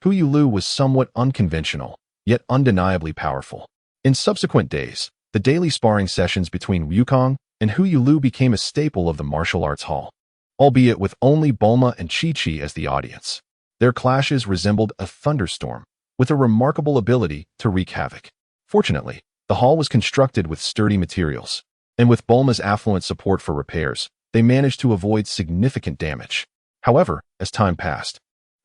Speaker 1: Hu Yulu was somewhat unconventional, yet undeniably powerful. In subsequent days, the daily sparring sessions between Wukong and Hu Yulu became a staple of the martial arts hall, albeit with only Bulma and Chi-Chi as the audience. Their clashes resembled a thunderstorm, with a remarkable ability to wreak havoc. Fortunately, the hall was constructed with sturdy materials, and with Bulma's affluent support for repairs, they managed to avoid significant damage. However, as time passed,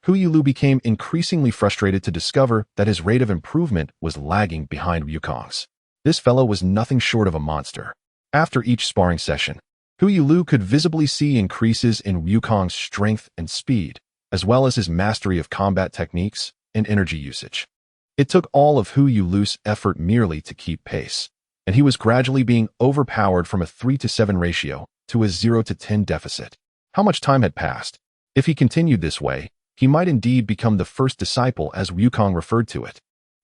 Speaker 1: Hu Yulu became increasingly frustrated to discover that his rate of improvement was lagging behind Wukong's. This fellow was nothing short of a monster. After each sparring session, Hu Yulu could visibly see increases in Wukong's strength and speed, as well as his mastery of combat techniques and energy usage. It took all of Hu Yulu's effort merely to keep pace, and he was gradually being overpowered from a 3-to-7 ratio to a 0-to-10 deficit. How much time had passed? If he continued this way, he might indeed become the first disciple as Wukong referred to it.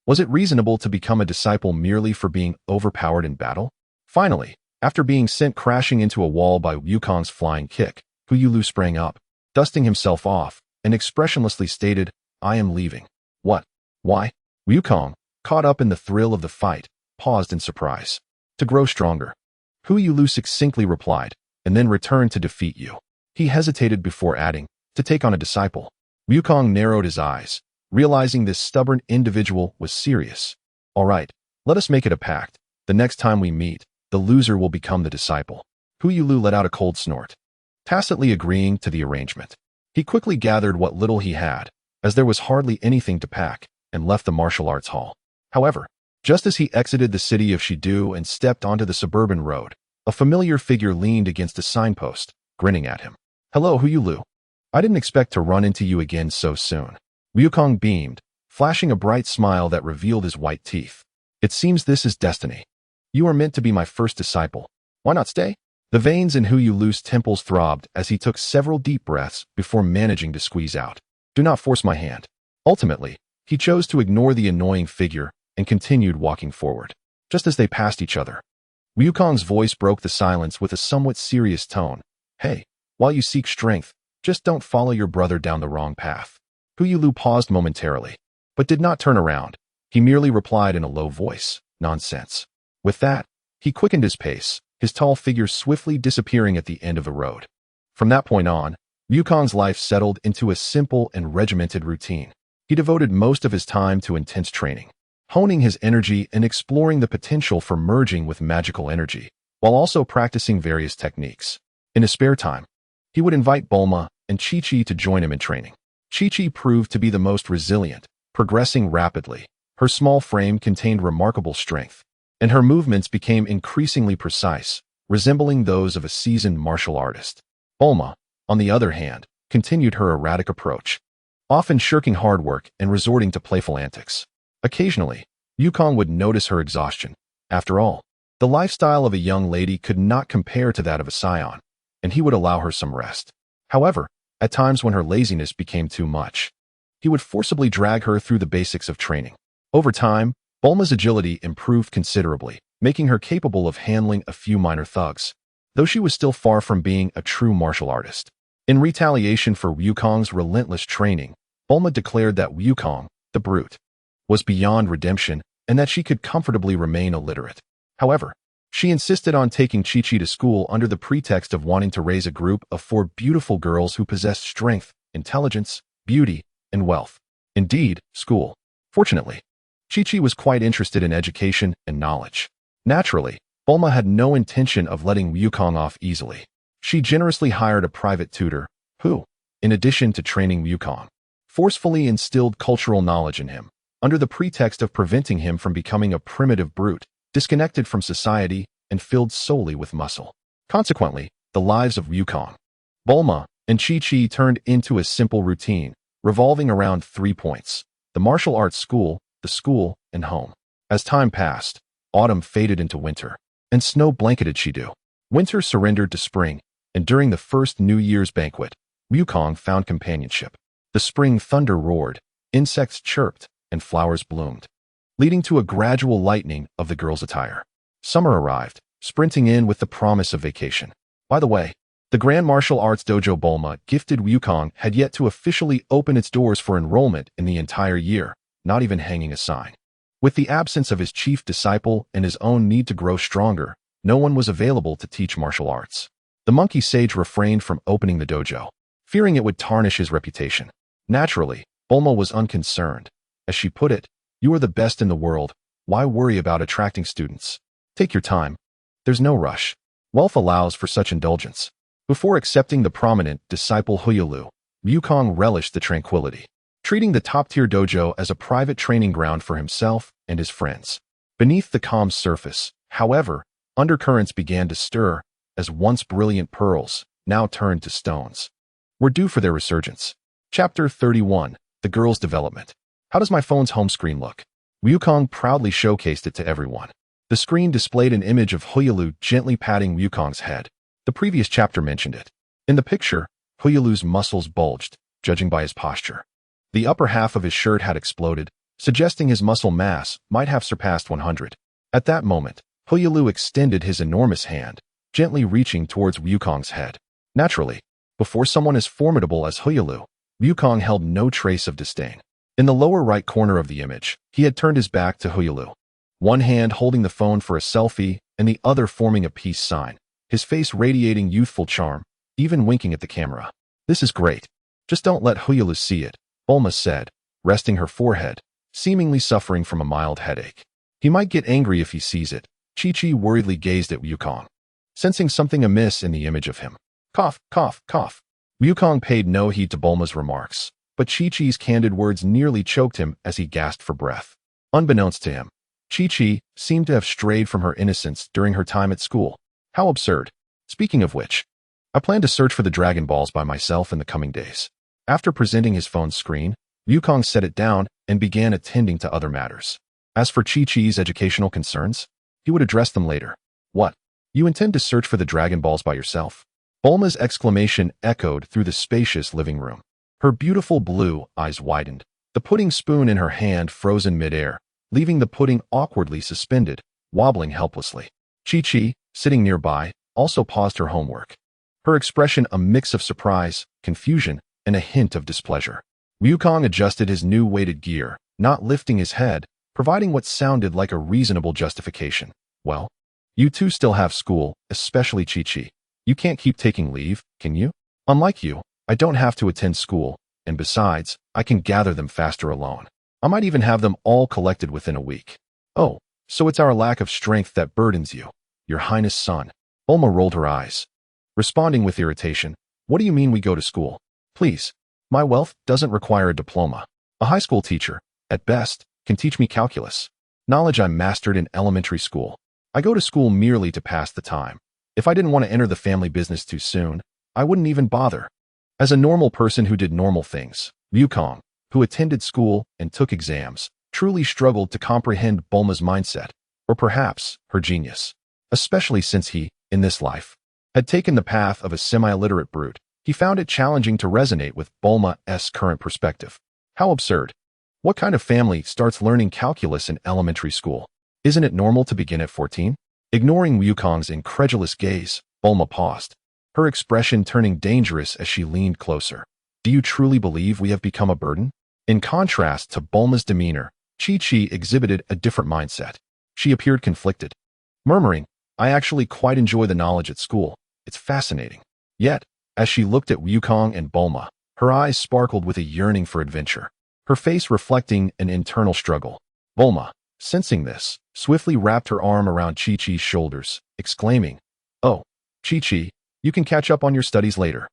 Speaker 1: Was it reasonable to become a disciple merely for being overpowered in battle? Finally, after being sent crashing into a wall by Wukong's flying kick, Hu Yulu sprang up, dusting himself off, and expressionlessly stated, "I am leaving." "What? Why?" Wukong, caught up in the thrill of the fight, paused in surprise. "To grow stronger," Hu Yulu succinctly replied, "and then return to defeat you." He hesitated before adding, "To take on a disciple." Wukong narrowed his eyes, realizing this stubborn individual was serious. "All right, let us make it a pact. The next time we meet, the loser will become the disciple." Hu Yulu let out a cold snort, tacitly agreeing to the arrangement. He quickly gathered what little he had, as there was hardly anything to pack, and left the martial arts hall. However, just as he exited the city of Shidu and stepped onto the suburban road, a familiar figure leaned against a signpost, grinning at him. "Hello, Hu Yulu. I didn't expect to run into you again so soon." Wukong beamed, flashing a bright smile that revealed his white teeth. "It seems this is destiny. You are meant to be my first disciple. Why not stay?" The veins in Hu Yulu's temples throbbed as he took several deep breaths before managing to squeeze out, "Do not force my hand." Ultimately, he chose to ignore the annoying figure and continued walking forward. Just as they passed each other, Wukong's voice broke the silence with a somewhat serious tone. "Hey, while you seek strength, just don't follow your brother down the wrong path." Hu Yulu paused momentarily, but did not turn around. He merely replied in a low voice, "Nonsense." With that, he quickened his pace, his tall figure swiftly disappearing at the end of the road. From that point on, Wukong's life settled into a simple and regimented routine. He devoted most of his time to intense training, honing his energy and exploring the potential for merging with magical energy, while also practicing various techniques. In his spare time, he would invite Bulma and Chi-Chi to join him in training. Chi-Chi proved to be the most resilient, progressing rapidly. Her small frame contained remarkable strength, and her movements became increasingly precise, resembling those of a seasoned martial artist. Bulma, on the other hand, continued her erratic approach, often shirking hard work and resorting to playful antics. Occasionally, Wukong would notice her exhaustion. After all, the lifestyle of a young lady could not compare to that of a scion, and he would allow her some rest. However, at times when her laziness became too much, he would forcibly drag her through the basics of training. Over time, Bulma's agility improved considerably, making her capable of handling a few minor thugs, though she was still far from being a true martial artist. In retaliation for Wukong's relentless training, Bulma declared that Wukong, the brute, was beyond redemption and that she could comfortably remain illiterate. However, she insisted on taking Chi-Chi to school under the pretext of wanting to raise a group of 4 beautiful girls who possessed strength, intelligence, beauty, and wealth. Indeed, school. Fortunately, Chi-Chi was quite interested in education and knowledge. Naturally, Bulma had no intention of letting Wukong off easily. She generously hired a private tutor who, in addition to training Wukong, forcefully instilled cultural knowledge in him, under the pretext of preventing him from becoming a primitive brute, disconnected from society and filled solely with muscle. Consequently, the lives of Wukong, Bulma, and Chi-Chi turned into a simple routine, revolving around 3 points: the martial arts school, the school, and home. As time passed, autumn faded into winter, and snow blanketed Shidu. Winter surrendered to spring, and during the first New Year's banquet, Wukong found companionship. The spring thunder roared, insects chirped, and flowers bloomed, leading to a gradual lightening of the girls' attire. Summer arrived, sprinting in with the promise of vacation. By the way, The Grand Martial Arts Dojo Bulma gifted Wukong had yet to officially open its doors for enrollment in the entire year, not even hanging a sign. With the absence of his chief disciple and his own need to grow stronger, no one was available to teach martial arts. The monkey sage refrained from opening the dojo, fearing it would tarnish his reputation. Naturally, Bulma was unconcerned. As she put it, "You are the best in the world. Why worry about attracting students? Take your time. There's no rush. Wealth allows for such indulgence." Before accepting the prominent disciple Huyalu, Wukong relished the tranquility, treating the top-tier dojo as a private training ground for himself and his friends. Beneath the calm surface, however, undercurrents began to stir, as once brilliant pearls now turned to stones. Were due for their resurgence. Chapter 31, The Girl's Development. How does my phone's home screen look? Wukong proudly showcased it to everyone. The screen displayed an image of Huyalu gently patting Wukong's head. The previous chapter mentioned it. In the picture, Huyalu's muscles bulged, judging by his posture. The upper half of his shirt had exploded, suggesting his muscle mass might have surpassed 100. At that moment, Huyalu extended his enormous hand, gently reaching towards Wukong's head. Naturally, before someone as formidable as Huyalu, Wukong held no trace of disdain. In the lower right corner of the image, he had turned his back to Huyalu, one hand holding the phone for a selfie and the other forming a peace sign, his face radiating youthful charm, even winking at the camera. "This is great. Just don't let Huyalu see it," Bulma said, resting her forehead, seemingly suffering from a mild headache. "He might get angry if he sees it." Chi-Chi worriedly gazed at Wukong, sensing something amiss in the image of him. Cough, cough, cough. Wukong paid no heed to Bulma's remarks, but Chi-Chi's candid words nearly choked him as he gasped for breath. Unbeknownst to him, Chi-Chi seemed to have strayed from her innocence during her time at school. How absurd. Speaking of which, I plan to search for the Dragon Balls by myself in the coming days. After presenting his phone's screen, Wukong set it down and began attending to other matters. As for Chi-Chi's educational concerns, he would address them later. "What? You intend to search for the Dragon Balls by yourself?" Bulma's exclamation echoed through the spacious living room. Her beautiful blue eyes widened, the pudding spoon in her hand frozen mid-air, leaving the pudding awkwardly suspended, wobbling helplessly. Chi-Chi, sitting nearby, also paused her homework, her expression a mix of surprise, confusion, and a hint of displeasure. Wukong adjusted his new weighted gear, not lifting his head, providing what sounded like a reasonable justification. "Well, you two still have school, especially Chi-Chi. You can't keep taking leave, can you? Unlike you, I don't have to attend school, and besides, I can gather them faster alone. I might even have them all collected within a week." "Oh, so it's our lack of strength that burdens you, Your Highness' son." Bulma rolled her eyes, responding with irritation. "What do you mean we go to school? Please, my wealth doesn't require a diploma. A high school teacher, at best, can teach me calculus, knowledge I mastered in elementary school. I go to school merely to pass the time. If I didn't want to enter the family business too soon, I wouldn't even bother." As a normal person who did normal things, Wukong, who attended school and took exams, truly struggled to comprehend Bulma's mindset, or perhaps her genius. Especially since he, in this life, had taken the path of a semi-illiterate brute, he found it challenging to resonate with Bulma's current perspective. How absurd. What kind of family starts learning calculus in elementary school? Isn't it normal to begin at 14? Ignoring Wukong's incredulous gaze, Bulma paused, her expression turning dangerous as she leaned closer. "Do you truly believe we have become a burden?" In contrast to Bulma's demeanor, Chi-Chi exhibited a different mindset. She appeared conflicted, murmuring, "I actually quite enjoy the knowledge at school. It's fascinating." Yet, as she looked at Wukong and Bulma, her eyes sparkled with a yearning for adventure, her face reflecting an internal struggle. Bulma, sensing this, swiftly wrapped her arm around Chi-Chi's shoulders, exclaiming, "Oh, Chi-Chi, you can catch up on your studies later.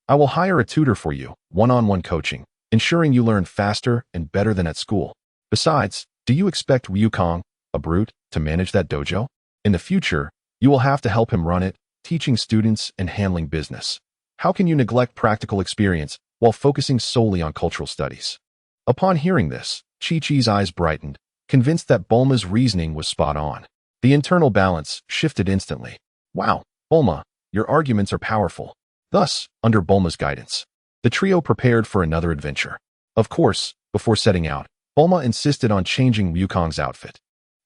Speaker 1: I will hire a tutor for you, one-on-one coaching, ensuring you learn faster and better than at school. Besides, do you expect Wukong, a brute, to manage that dojo? In the future, you will have to help him run it, teaching students and handling business. How can you neglect practical experience while focusing solely on cultural studies?" Upon hearing this, Chi-Chi's eyes brightened, convinced that Bulma's reasoning was spot on. The internal balance shifted instantly. "Wow, Bulma, your arguments are powerful." Thus, under Bulma's guidance, the trio prepared for another adventure. Of course, before setting out, Bulma insisted on changing Wukong's outfit.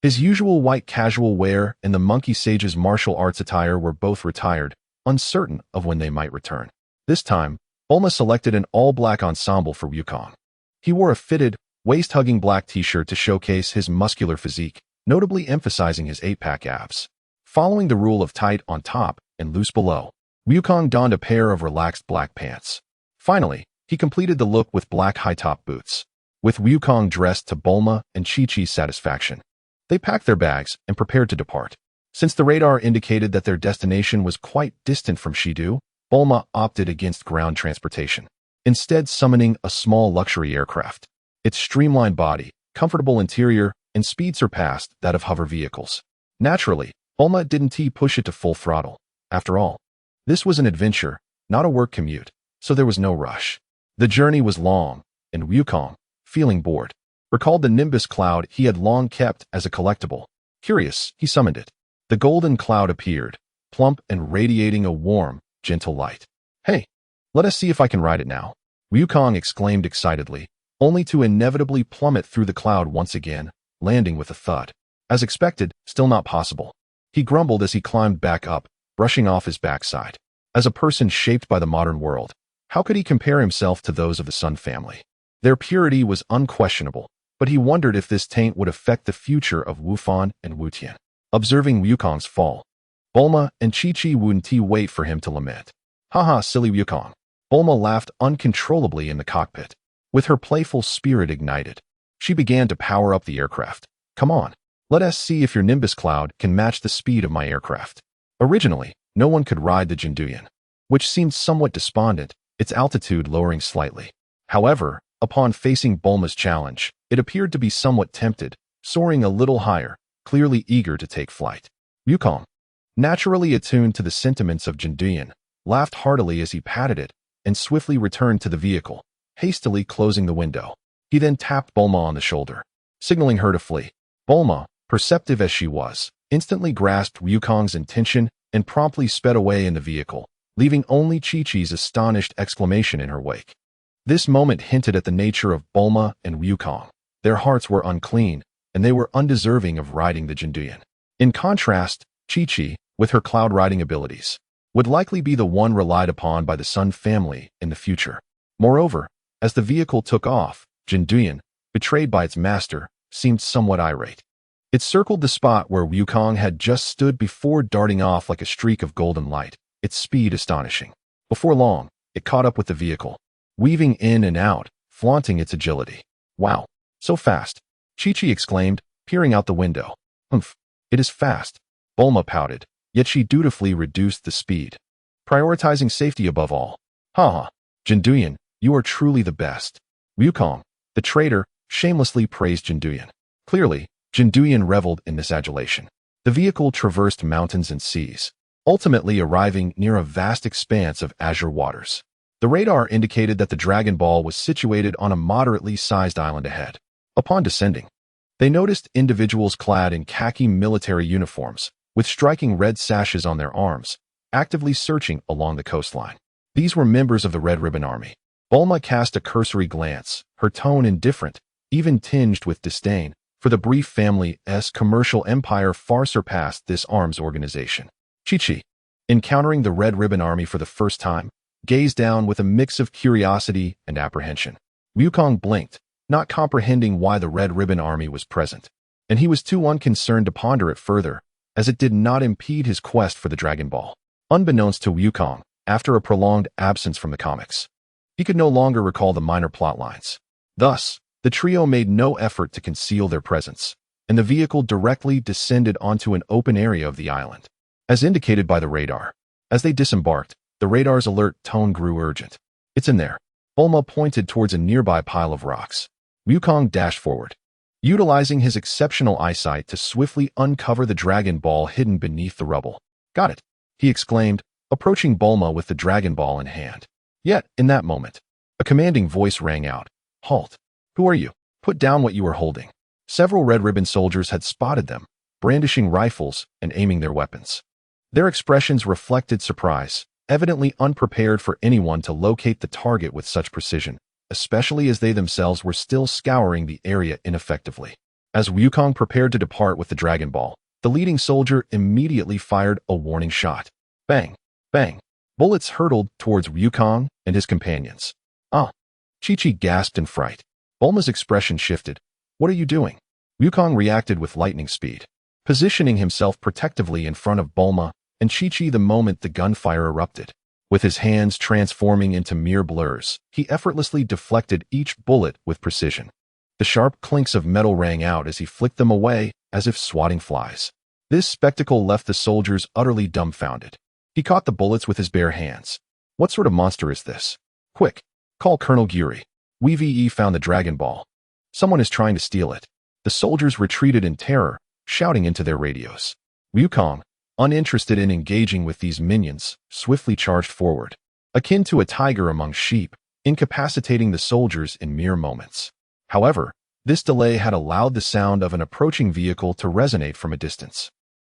Speaker 1: His usual white casual wear and the monkey sage's martial arts attire were both retired, uncertain of when they might return. This time, Bulma selected an all-black ensemble for Wukong. He wore a fitted, waist-hugging black t-shirt to showcase his muscular physique, notably emphasizing his 8-pack abs. Following the rule of tight on top and loose below, Wukong donned a pair of relaxed black pants. Finally, he completed the look with black high-top boots. With Wukong dressed to Bulma and Chi-Chi's satisfaction, they packed their bags and prepared to depart. Since the radar indicated that their destination was quite distant from Shidu, Bulma opted against ground transportation, instead summoning a small luxury aircraft. Its streamlined body, comfortable interior, and speed surpassed that of hover vehicles. Naturally, Bulma didn't push it to full throttle. After all, this was an adventure, not a work commute, so there was no rush. The journey was long, and Wukong, feeling bored, recalled the Nimbus cloud he had long kept as a collectible. Curious, he summoned it. The golden cloud appeared, plump and radiating a warm, gentle light. "Hey, let us see if I can ride it now," Wukong exclaimed excitedly, only to inevitably plummet through the cloud once again, landing with a thud. As expected, still not possible. He grumbled as he climbed back up, brushing off his backside. As a person shaped by the modern world, how could he compare himself to those of the Sun family? Their purity was unquestionable, but he wondered if this taint would affect the future of Wufan and Wutian. Observing Wukong's fall, Bulma and Chi-Chi wouldn't wait for him to lament. "Haha, silly Wukong." Bulma laughed uncontrollably in the cockpit. With her playful spirit ignited, she began to power up the aircraft. "Come on, let us see if your Nimbus cloud can match the speed of my aircraft." Originally, no one could ride the Jinduyan, which seemed somewhat despondent, its altitude lowering slightly. However, upon facing Bulma's challenge, it appeared to be somewhat tempted, soaring a little higher, clearly eager to take flight. Wukong, naturally attuned to the sentiments of Jinduyan, laughed heartily as he patted it and swiftly returned to the vehicle, hastily closing the window. He then tapped Bulma on the shoulder, signaling her to flee. Bulma, perceptive as she was, instantly grasped Wukong's intention and promptly sped away in the vehicle, leaving only Chi-Chi's astonished exclamation in her wake. This moment hinted at the nature of Bulma and Wukong. Their hearts were unclean, and they were undeserving of riding the Jinduyan. In contrast, Chi-Chi, with her cloud-riding abilities, would likely be the one relied upon by the Sun family in the future. Moreover, as the vehicle took off, Jinduyan, betrayed by its master, seemed somewhat irate. It circled the spot where Wukong had just stood before darting off like a streak of golden light, its speed astonishing. Before long, it caught up with the vehicle, weaving in and out, flaunting its agility. "Wow, so fast," Chi-Chi exclaimed, peering out the window. "Humph, it is fast," Bulma pouted, yet she dutifully reduced the speed, prioritizing safety above all. "Haha, Jinduyan, you are truly the best." Wukong, the traitor, shamelessly praised Jinduyan. Clearly, Jinduyan reveled in this adulation. The vehicle traversed mountains and seas, ultimately arriving near a vast expanse of azure waters. The radar indicated that the Dragon Ball was situated on a moderately sized island ahead. Upon descending, they noticed individuals clad in khaki military uniforms, with striking red sashes on their arms, actively searching along the coastline. These were members of the Red Ribbon Army. Bulma cast a cursory glance, her tone indifferent, even tinged with disdain, for the brief family's commercial empire far surpassed this arms organization. Chi-Chi, encountering the Red Ribbon Army for the first time, gazed down with a mix of curiosity and apprehension. Wukong blinked, not comprehending why the Red Ribbon Army was present, and he was too unconcerned to ponder it further, as it did not impede his quest for the Dragon Ball. Unbeknownst to Wukong, after a prolonged absence from the comics, he could no longer recall the minor plot lines. Thus, the trio made no effort to conceal their presence, and the vehicle directly descended onto an open area of the island, as indicated by the radar. As they disembarked, the radar's alert tone grew urgent. "It's in there." Bulma pointed towards a nearby pile of rocks. Wukong dashed forward, utilizing his exceptional eyesight to swiftly uncover the Dragon Ball hidden beneath the rubble. "Got it," he exclaimed, approaching Bulma with the Dragon Ball in hand. Yet, in that moment, a commanding voice rang out. "Halt! Who are you? Put down what you are holding." Several Red Ribbon soldiers had spotted them, brandishing rifles and aiming their weapons. Their expressions reflected surprise, evidently unprepared for anyone to locate the target with such precision, especially as they themselves were still scouring the area ineffectively. As Wukong prepared to depart with the Dragon Ball, the leading soldier immediately fired a warning shot. Bang! Bang! Bullets hurtled towards Wukong and his companions. Ah! Chi-Chi gasped in fright. Bulma's expression shifted. What are you doing? Wukong reacted with lightning speed, positioning himself protectively in front of Bulma and Chi-Chi the moment the gunfire erupted. With his hands transforming into mere blurs, he effortlessly deflected each bullet with precision. The sharp clinks of metal rang out as he flicked them away, as if swatting flies. This spectacle left the soldiers utterly dumbfounded. He caught the bullets with his bare hands. What sort of monster is this? Quick, call Colonel Gyuri. We found the Dragon Ball. Someone is trying to steal it. The soldiers retreated in terror, shouting into their radios. Wukong, uninterested in engaging with these minions, swiftly charged forward, akin to a tiger among sheep, incapacitating the soldiers in mere moments. However, this delay had allowed the sound of an approaching vehicle to resonate from a distance.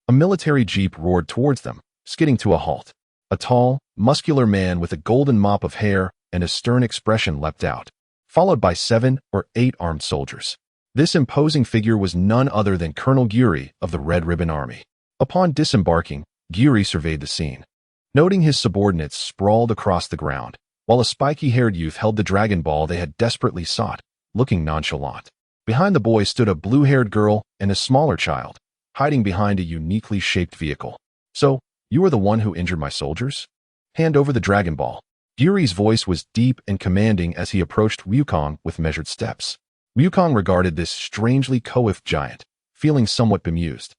Speaker 1: A military jeep roared towards them, skidding to a halt. A tall, muscular man with a golden mop of hair and a stern expression leapt out, followed by 7 or 8 armed soldiers. This imposing figure was none other than Colonel Gyuri of the Red Ribbon Army. Upon disembarking, Gyuri surveyed the scene, noting his subordinates sprawled across the ground, while a spiky-haired youth held the Dragon Ball they had desperately sought, looking nonchalant. Behind the boy stood a blue-haired girl and a smaller child, hiding behind a uniquely shaped vehicle. So, you are the one who injured my soldiers? Hand over the Dragon Ball. Gyuri's voice was deep and commanding as he approached Wukong with measured steps. Wukong regarded this strangely coiffed giant, feeling somewhat bemused.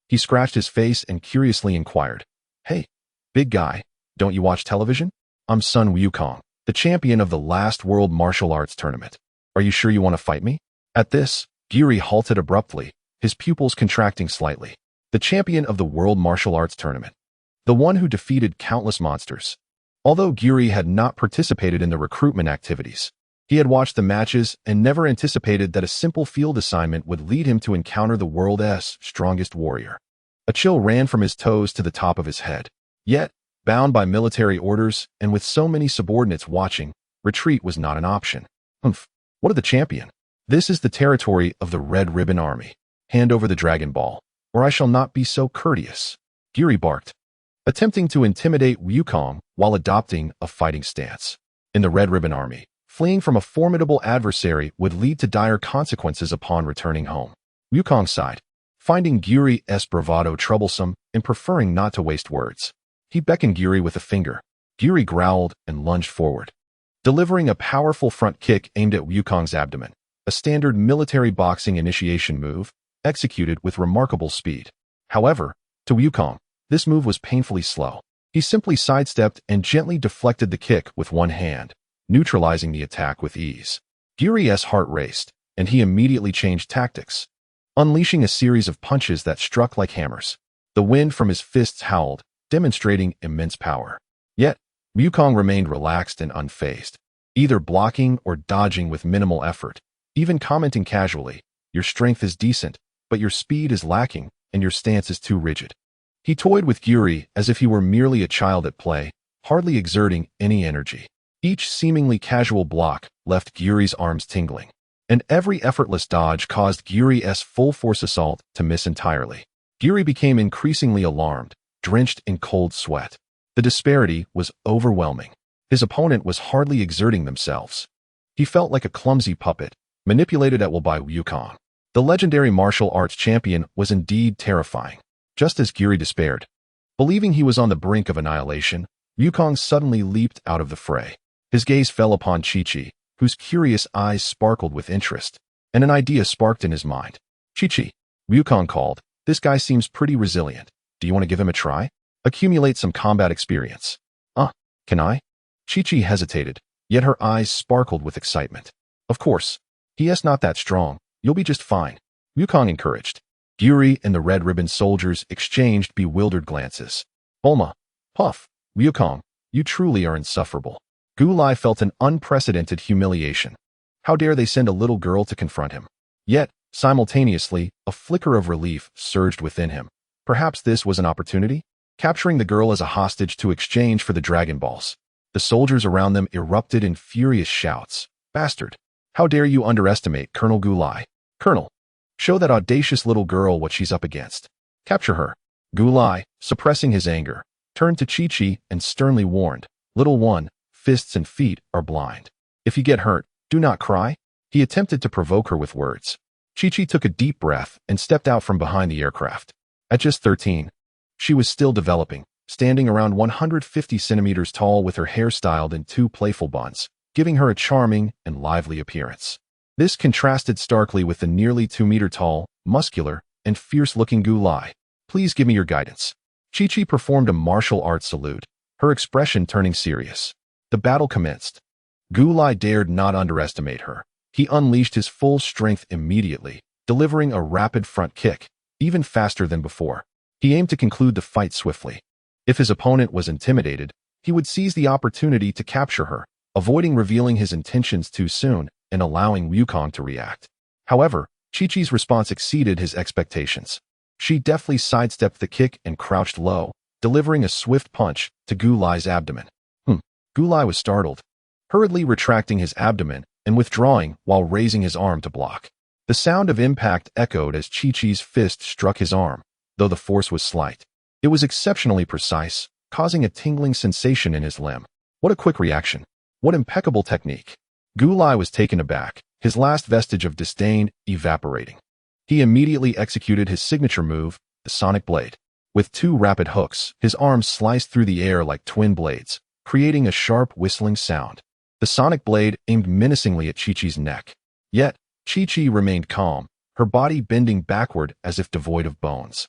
Speaker 1: He scratched his face and curiously inquired, Hey, big guy, don't you watch television? I'm Sun Wukong, the champion of the last World Martial Arts Tournament. Are you sure you want to fight me? At this, Gyuri halted abruptly, his pupils contracting slightly. The champion of the World Martial Arts Tournament. The one who defeated countless monsters. Although Gyuri had not participated in the recruitment activities, he had watched the matches and never anticipated that a simple field assignment would lead him to encounter the world's strongest warrior. A chill ran from his toes to the top of his head. Yet, bound by military orders and with so many subordinates watching, retreat was not an option. What of the champion? This is the territory of the Red Ribbon Army. Hand over the Dragon Ball, or I shall not be so courteous. Gyuri barked, attempting to intimidate Wukong while adopting a fighting stance. In the Red Ribbon Army, fleeing from a formidable adversary would lead to dire consequences upon returning home. Wukong sighed, finding Gyuri's bravado troublesome and preferring not to waste words. He beckoned Gyuri with a finger. Gyuri growled and lunged forward, delivering a powerful front kick aimed at Wukong's abdomen, a standard military boxing initiation move, executed with remarkable speed. However, to Wukong, this move was painfully slow. He simply sidestepped and gently deflected the kick with one hand, neutralizing the attack with ease. Gyuri's heart raced, and he immediately changed tactics, unleashing a series of punches that struck like hammers. The wind from his fists howled, demonstrating immense power. Yet, Wukong remained relaxed and unfazed, either blocking or dodging with minimal effort, even commenting casually, Your strength is decent, but your speed is lacking, and your stance is too rigid. He toyed with Gyuri as if he were merely a child at play, hardly exerting any energy. Each seemingly casual block left Gyuri's arms tingling, and every effortless dodge caused Gyuri's full-force assault to miss entirely. Gyuri became increasingly alarmed, drenched in cold sweat. The disparity was overwhelming. His opponent was hardly exerting themselves. He felt like a clumsy puppet, manipulated at will by Wukong. The legendary martial arts champion was indeed terrifying. Just as Gyuri despaired, believing he was on the brink of annihilation, Wukong suddenly leaped out of the fray. His gaze fell upon Chi-Chi, whose curious eyes sparkled with interest, and an idea sparked in his mind. Chi-Chi, Wukong called, this guy seems pretty resilient. Do you want to give him a try? Accumulate some combat experience. Can I? Chi-Chi hesitated, yet her eyes sparkled with excitement. Of course. He is not that strong. You'll be just fine. Wukong encouraged. Gyuri and the Red Ribbon soldiers exchanged bewildered glances. Bulma, Puff, Wukong, you truly are insufferable. Gulai felt an unprecedented humiliation. How dare they send a little girl to confront him? Yet, simultaneously, a flicker of relief surged within him. Perhaps this was an opportunity? Capturing the girl as a hostage to exchange for the Dragon Balls. The soldiers around them erupted in furious shouts. Bastard! How dare you underestimate Colonel Gulai? Colonel, show that audacious little girl what she's up against. Capture her. Gulai, suppressing his anger, turned to Chi-Chi and sternly warned, "Little one, fists and feet are blind. If you get hurt, do not cry." He attempted to provoke her with words. Chi-Chi took a deep breath and stepped out from behind the aircraft. At just 13, she was still developing, standing around 150 centimeters tall with her hair styled in two playful buns, giving her a charming and lively appearance. This contrasted starkly with the nearly 2-meter tall, muscular, and fierce-looking Gu Lai. "Please give me your guidance." Chi-Chi performed a martial arts salute, her expression turning serious. The battle commenced. Gu Lai dared not underestimate her. He unleashed his full strength immediately, delivering a rapid front kick, even faster than before. He aimed to conclude the fight swiftly. If his opponent was intimidated, he would seize the opportunity to capture her, avoiding revealing his intentions too soon and allowing Wukong to react. However, Chi-Chi's response exceeded his expectations. She deftly sidestepped the kick and crouched low, delivering a swift punch to Gu Lai's abdomen. Gu Lai was startled, hurriedly retracting his abdomen and withdrawing while raising his arm to block. The sound of impact echoed as Chi-Chi's fist struck his arm, though the force was slight. It was exceptionally precise, causing a tingling sensation in his limb. What a quick reaction. What impeccable technique. Gu Lai was taken aback, his last vestige of disdain evaporating. He immediately executed his signature move, the sonic blade. With two rapid hooks, his arms sliced through the air like twin blades, creating a sharp whistling sound. The sonic blade aimed menacingly at Chi-Chi's neck. Yet, Chi-Chi remained calm, her body bending backward as if devoid of bones,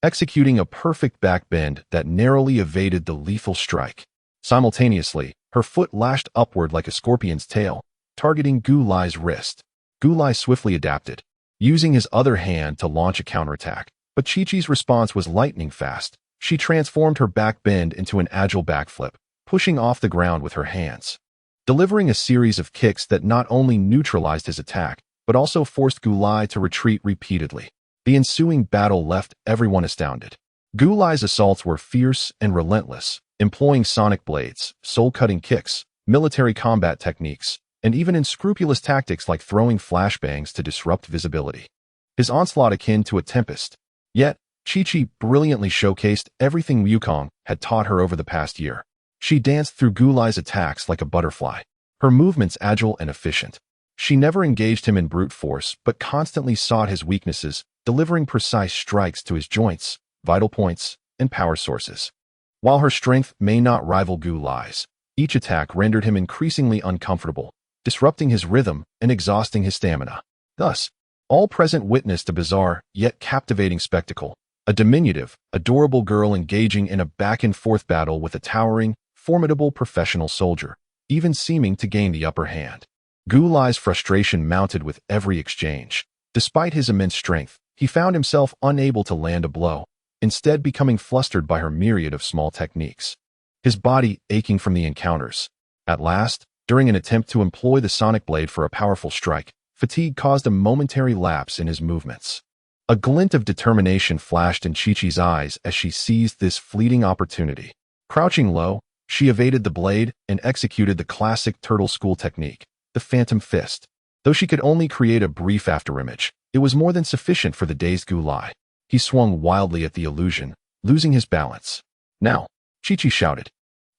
Speaker 1: executing a perfect back bend that narrowly evaded the lethal strike. Simultaneously, her foot lashed upward like a scorpion's tail, targeting Gu Lai's wrist. Gu Lai swiftly adapted, using his other hand to launch a counterattack. But Chi-Chi's response was lightning fast. She transformed her back bend into an agile backflip, pushing off the ground with her hands, delivering a series of kicks that not only neutralized his attack, but also forced Gu Lai to retreat repeatedly. The ensuing battle left everyone astounded. Gu Lai's assaults were fierce and relentless, employing sonic blades, soul-cutting kicks, military combat techniques, and even unscrupulous tactics like throwing flashbangs to disrupt visibility. His onslaught akin to a tempest. Yet, Chi-Chi brilliantly showcased everything Wukong had taught her over the past year. She danced through Gu Lai's attacks like a butterfly, her movements agile and efficient. She never engaged him in brute force, but constantly sought his weaknesses, delivering precise strikes to his joints, vital points, and power sources. While her strength may not rival Gu Lai's, each attack rendered him increasingly uncomfortable, disrupting his rhythm and exhausting his stamina. Thus, all present witnessed a bizarre yet captivating spectacle. A diminutive, adorable girl engaging in a back-and-forth battle with a towering, formidable professional soldier, even seeming to gain the upper hand. Gu Lai's frustration mounted with every exchange. Despite his immense strength, he found himself unable to land a blow, instead becoming flustered by her myriad of small techniques, his body aching from the encounters. At last, during an attempt to employ the sonic blade for a powerful strike, fatigue caused a momentary lapse in his movements. A glint of determination flashed in Chi-Chi's eyes as she seized this fleeting opportunity. Crouching low, she evaded the blade and executed the classic turtle school technique, the phantom fist. Though she could only create a brief afterimage, it was more than sufficient for the dazed Gu Lai. He swung wildly at the illusion, losing his balance. "Now!" Chi-Chi shouted,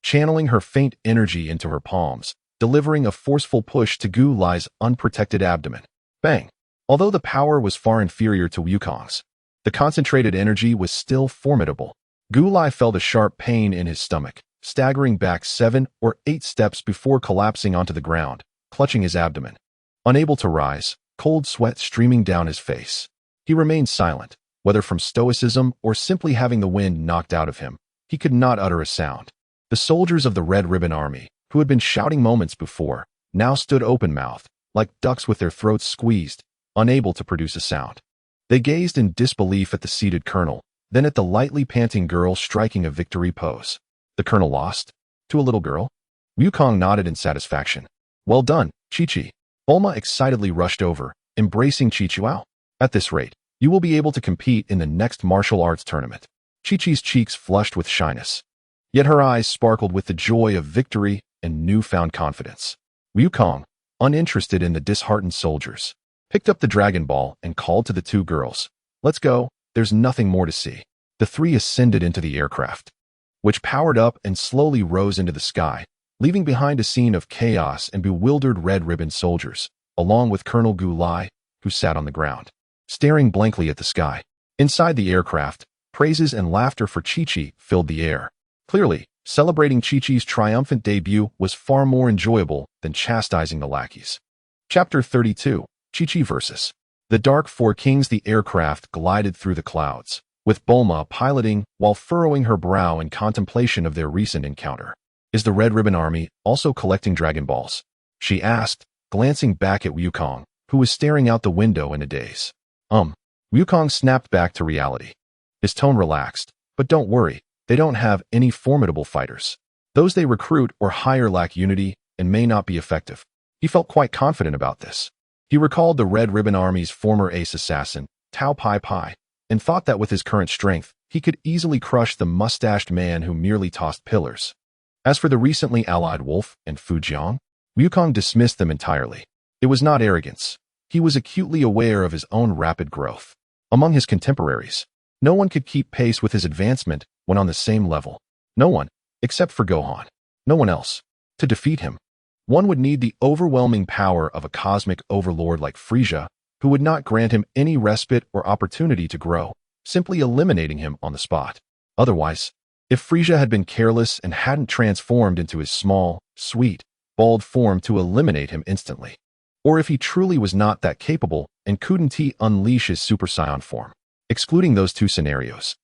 Speaker 1: channeling her faint energy into her palms, delivering a forceful push to Gu Lai's unprotected abdomen. Bang! Although the power was far inferior to Wukong's, the concentrated energy was still formidable. Gu Lai felt a sharp pain in his stomach, staggering back 7 or 8 steps before collapsing onto the ground, clutching his abdomen. Unable to rise, cold sweat streaming down his face. He remained silent, whether from stoicism or simply having the wind knocked out of him. He could not utter a sound. The soldiers of the Red Ribbon Army, who had been shouting moments before, now stood open-mouthed, like ducks with their throats squeezed, unable to produce a sound. They gazed in disbelief at the seated colonel, then at the lightly panting girl striking a victory pose. The colonel lost? To a little girl? Wukong nodded in satisfaction. "Well done, Chi-Chi." Bulma excitedly rushed over, embracing Chi-Chi. "At this rate, you will be able to compete in the next martial arts tournament." Chi-Chi's cheeks flushed with shyness, yet her eyes sparkled with the joy of victory and newfound confidence. Wukong, uninterested in the disheartened soldiers, picked up the Dragon Ball and called to the two girls, "Let's go, there's nothing more to see." The three ascended into the aircraft. which powered up and slowly rose into the sky, leaving behind a scene of chaos and bewildered red-ribbon soldiers, along with Colonel Gulai, who sat on the ground, staring blankly at the sky. Inside the aircraft, praises and laughter for Chi-Chi filled the air. Clearly, celebrating Chi-Chi's triumphant debut was far more enjoyable than chastising the lackeys. Chapter 32, Chi-Chi vs. The Dark Four Kings. The aircraft glided through the clouds, with Bulma piloting while furrowing her brow in contemplation of their recent encounter. "Is the Red Ribbon Army also collecting Dragon Balls?" she asked, glancing back at Wukong, who was staring out the window in a daze. Wukong snapped back to reality. His tone relaxed. "But don't worry, they don't have any formidable fighters. Those they recruit or hire lack unity and may not be effective." He felt quite confident about this. He recalled the Red Ribbon Army's former ace assassin, Tao Pai Pai, and thought that with his current strength, he could easily crush the mustached man who merely tossed pillars. As for the recently allied Wolf and Fu Jiang, Wukong dismissed them entirely. It was not arrogance. He was acutely aware of his own rapid growth. Among his contemporaries, no one could keep pace with his advancement when on the same level. No one, except for Gohan. No one else. To defeat him, one would need the overwhelming power of a cosmic overlord like Frieza, who would not grant him any respite or opportunity to grow, simply eliminating him on the spot. Otherwise, if Frieza had been careless and hadn't transformed into his small, sweet, bald form to eliminate him instantly, or if he truly was not that capable and couldn't he unleash his Super Saiyan form, excluding those two scenarios.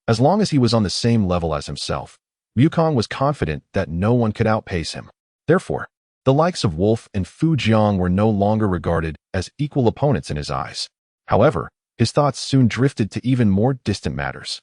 Speaker 1: As long as he was on the same level as himself, Wukong was confident that no one could outpace him. Therefore, the likes of Wolf and Fu Jiang were no longer regarded as equal opponents in his eyes. However, his thoughts soon drifted to even more distant matters.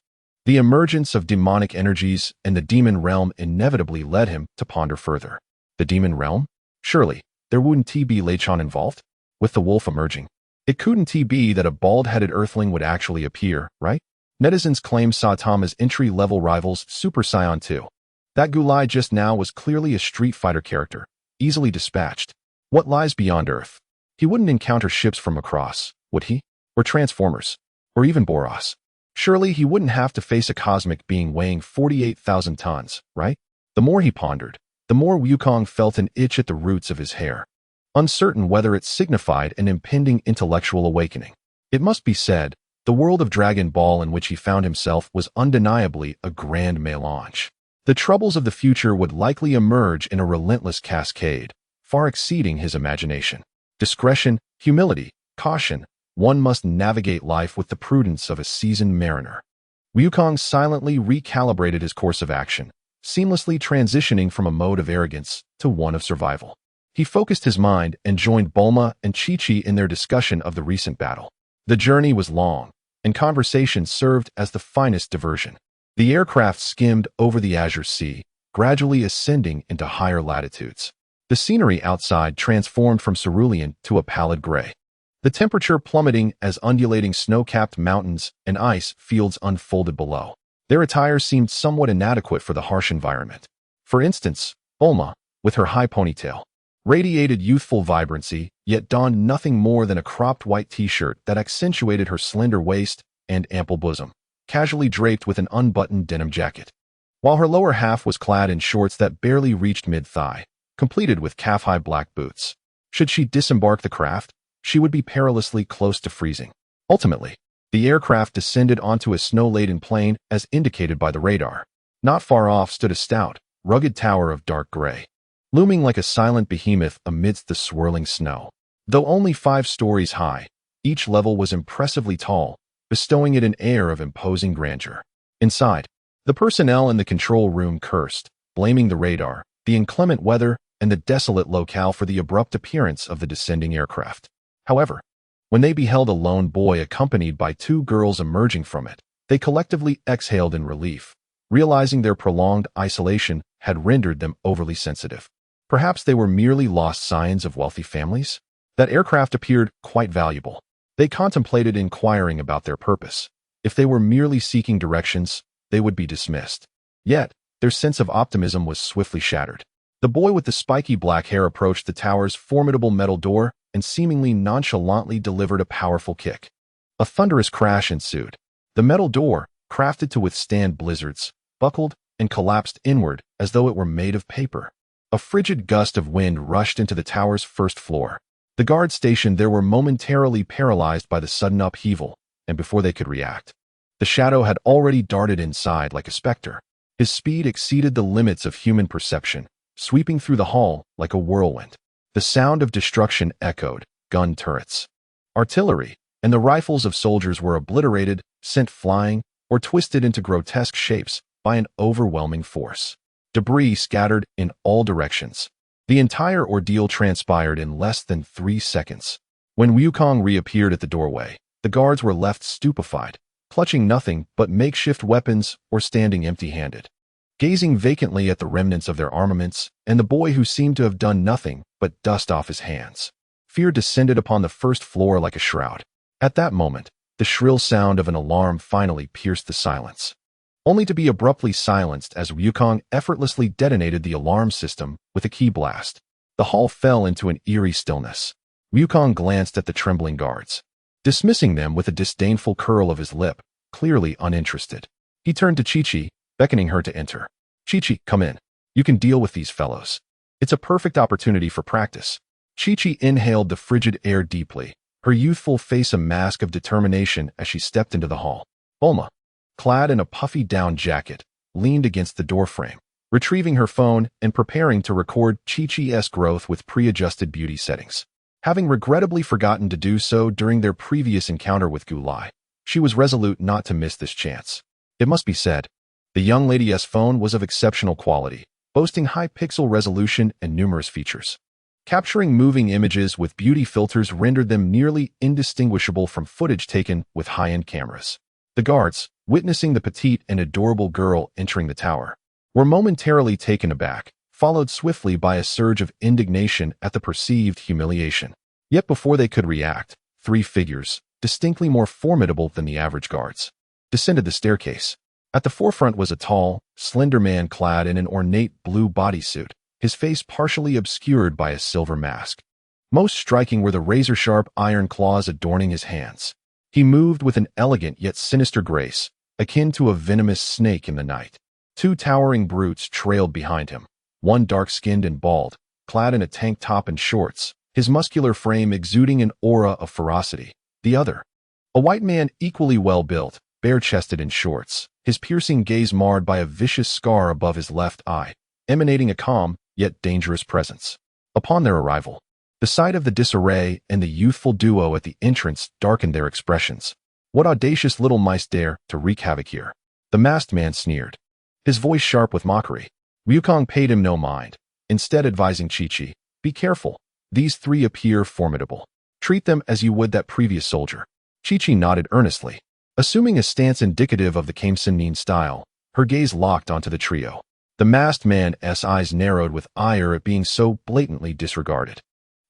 Speaker 1: The emergence of demonic energies and the demon realm inevitably led him to ponder further. The demon realm? Surely, there wouldn't be Lei-chan involved? With the wolf emerging, it couldn't be that a bald-headed earthling would actually appear, right? Netizens claim Saitama's entry-level rivals Super Saiyan 2. That Gulai just now was clearly a Street Fighter character, easily dispatched. What lies beyond Earth? He wouldn't encounter ships from across, would he? Or Transformers? Or even Boros? Surely he wouldn't have to face a cosmic being weighing 48,000 tons, right? The more he pondered, the more Wukong felt an itch at the roots of his hair, uncertain whether it signified an impending intellectual awakening. It must be said, the world of Dragon Ball in which he found himself was undeniably a grand melange. The troubles of the future would likely emerge in a relentless cascade, far exceeding his imagination. Discretion, humility, caution, one must navigate life with the prudence of a seasoned mariner. Wukong silently recalibrated his course of action, seamlessly transitioning from a mode of arrogance to one of survival. He focused his mind and joined Bulma and Chi-Chi in their discussion of the recent battle. The journey was long, and conversation served as the finest diversion. The aircraft skimmed over the azure sea, gradually ascending into higher latitudes. The scenery outside transformed from cerulean to a pallid gray, the temperature plummeting as undulating snow-capped mountains and ice fields unfolded below. Their attire seemed somewhat inadequate for the harsh environment. For instance, Bulma, with her high ponytail, radiated youthful vibrancy, yet donned nothing more than a cropped white t-shirt that accentuated her slender waist and ample bosom, casually draped with an unbuttoned denim jacket, while her lower half was clad in shorts that barely reached mid-thigh, completed with calf-high black boots. Should she disembark the craft, she would be perilously close to freezing. Ultimately, the aircraft descended onto a snow-laden plain as indicated by the radar. Not far off stood a stout, rugged tower of dark gray, looming like a silent behemoth amidst the swirling snow. Though only 5 stories high, each level was impressively tall, bestowing it an air of imposing grandeur. Inside, the personnel in the control room cursed, blaming the radar, the inclement weather, and the desolate locale for the abrupt appearance of the descending aircraft. However, when they beheld a lone boy accompanied by 2 girls emerging from it, they collectively exhaled in relief, realizing their prolonged isolation had rendered them overly sensitive. Perhaps they were merely lost scions of wealthy families? That aircraft appeared quite valuable. They contemplated inquiring about their purpose. If they were merely seeking directions, they would be dismissed. Yet, their sense of optimism was swiftly shattered. The boy with the spiky black hair approached the tower's formidable metal door and seemingly nonchalantly delivered a powerful kick. A thunderous crash ensued. The metal door, crafted to withstand blizzards, buckled and collapsed inward as though it were made of paper. A frigid gust of wind rushed into the tower's first floor. The guards stationed there were momentarily paralyzed by the sudden upheaval, and before they could react, the shadow had already darted inside like a specter. His speed exceeded the limits of human perception, sweeping through the hall like a whirlwind. The sound of destruction echoed, gun turrets, artillery, and the rifles of soldiers were obliterated, sent flying, or twisted into grotesque shapes by an overwhelming force. Debris scattered in all directions. The entire ordeal transpired in less than 3 seconds. When Wukong reappeared at the doorway, the guards were left stupefied, clutching nothing but makeshift weapons or standing empty-handed, gazing vacantly at the remnants of their armaments and the boy who seemed to have done nothing but dust off his hands. Fear descended upon the first floor like a shroud. At that moment, the shrill sound of an alarm finally pierced the silence, only to be abruptly silenced as Wukong effortlessly detonated the alarm system with a key blast. The hall fell into an eerie stillness. Wukong glanced at the trembling guards, dismissing them with a disdainful curl of his lip, clearly uninterested. He turned to Chi-Chi, beckoning her to enter. Chi-Chi, come in. You can deal with these fellows. It's a perfect opportunity for practice. Chi-Chi inhaled the frigid air deeply, her youthful face a mask of determination as she stepped into the hall. Bulma, clad in a puffy down jacket, leaned against the doorframe, retrieving her phone and preparing to record Chi-Chi's growth with pre-adjusted beauty settings. Having regrettably forgotten to do so during their previous encounter with Gulai, she was resolute not to miss this chance. It must be said, the young lady's phone was of exceptional quality, boasting high pixel resolution and numerous features. Capturing moving images with beauty filters rendered them nearly indistinguishable from footage taken with high-end cameras. The guards, witnessing the petite and adorable girl entering the tower, were momentarily taken aback, followed swiftly by a surge of indignation at the perceived humiliation. Yet before they could react, 3 figures, distinctly more formidable than the average guards, descended the staircase. At the forefront was a tall, slender man clad in an ornate blue bodysuit, his face partially obscured by a silver mask. Most striking were the razor-sharp iron claws adorning his hands. He moved with an elegant yet sinister grace, akin to a venomous snake in the night. 2 towering brutes trailed behind him, one dark-skinned and bald, clad in a tank top and shorts, his muscular frame exuding an aura of ferocity. The other, a white man equally well-built, bare-chested and shorts, his piercing gaze marred by a vicious scar above his left eye, emanating a calm, yet dangerous presence. Upon their arrival, the sight of the disarray and the youthful duo at the entrance darkened their expressions. What audacious little mice dare to wreak havoc here? The masked man sneered, his voice sharp with mockery. Wukong paid him no mind, instead advising Chi-Chi, be careful, these 3 appear formidable. Treat them as you would that previous soldier. Chi-Chi nodded earnestly. Assuming a stance indicative of the Kame Sennin style, her gaze locked onto the trio. The masked man's eyes narrowed with ire at being so blatantly disregarded.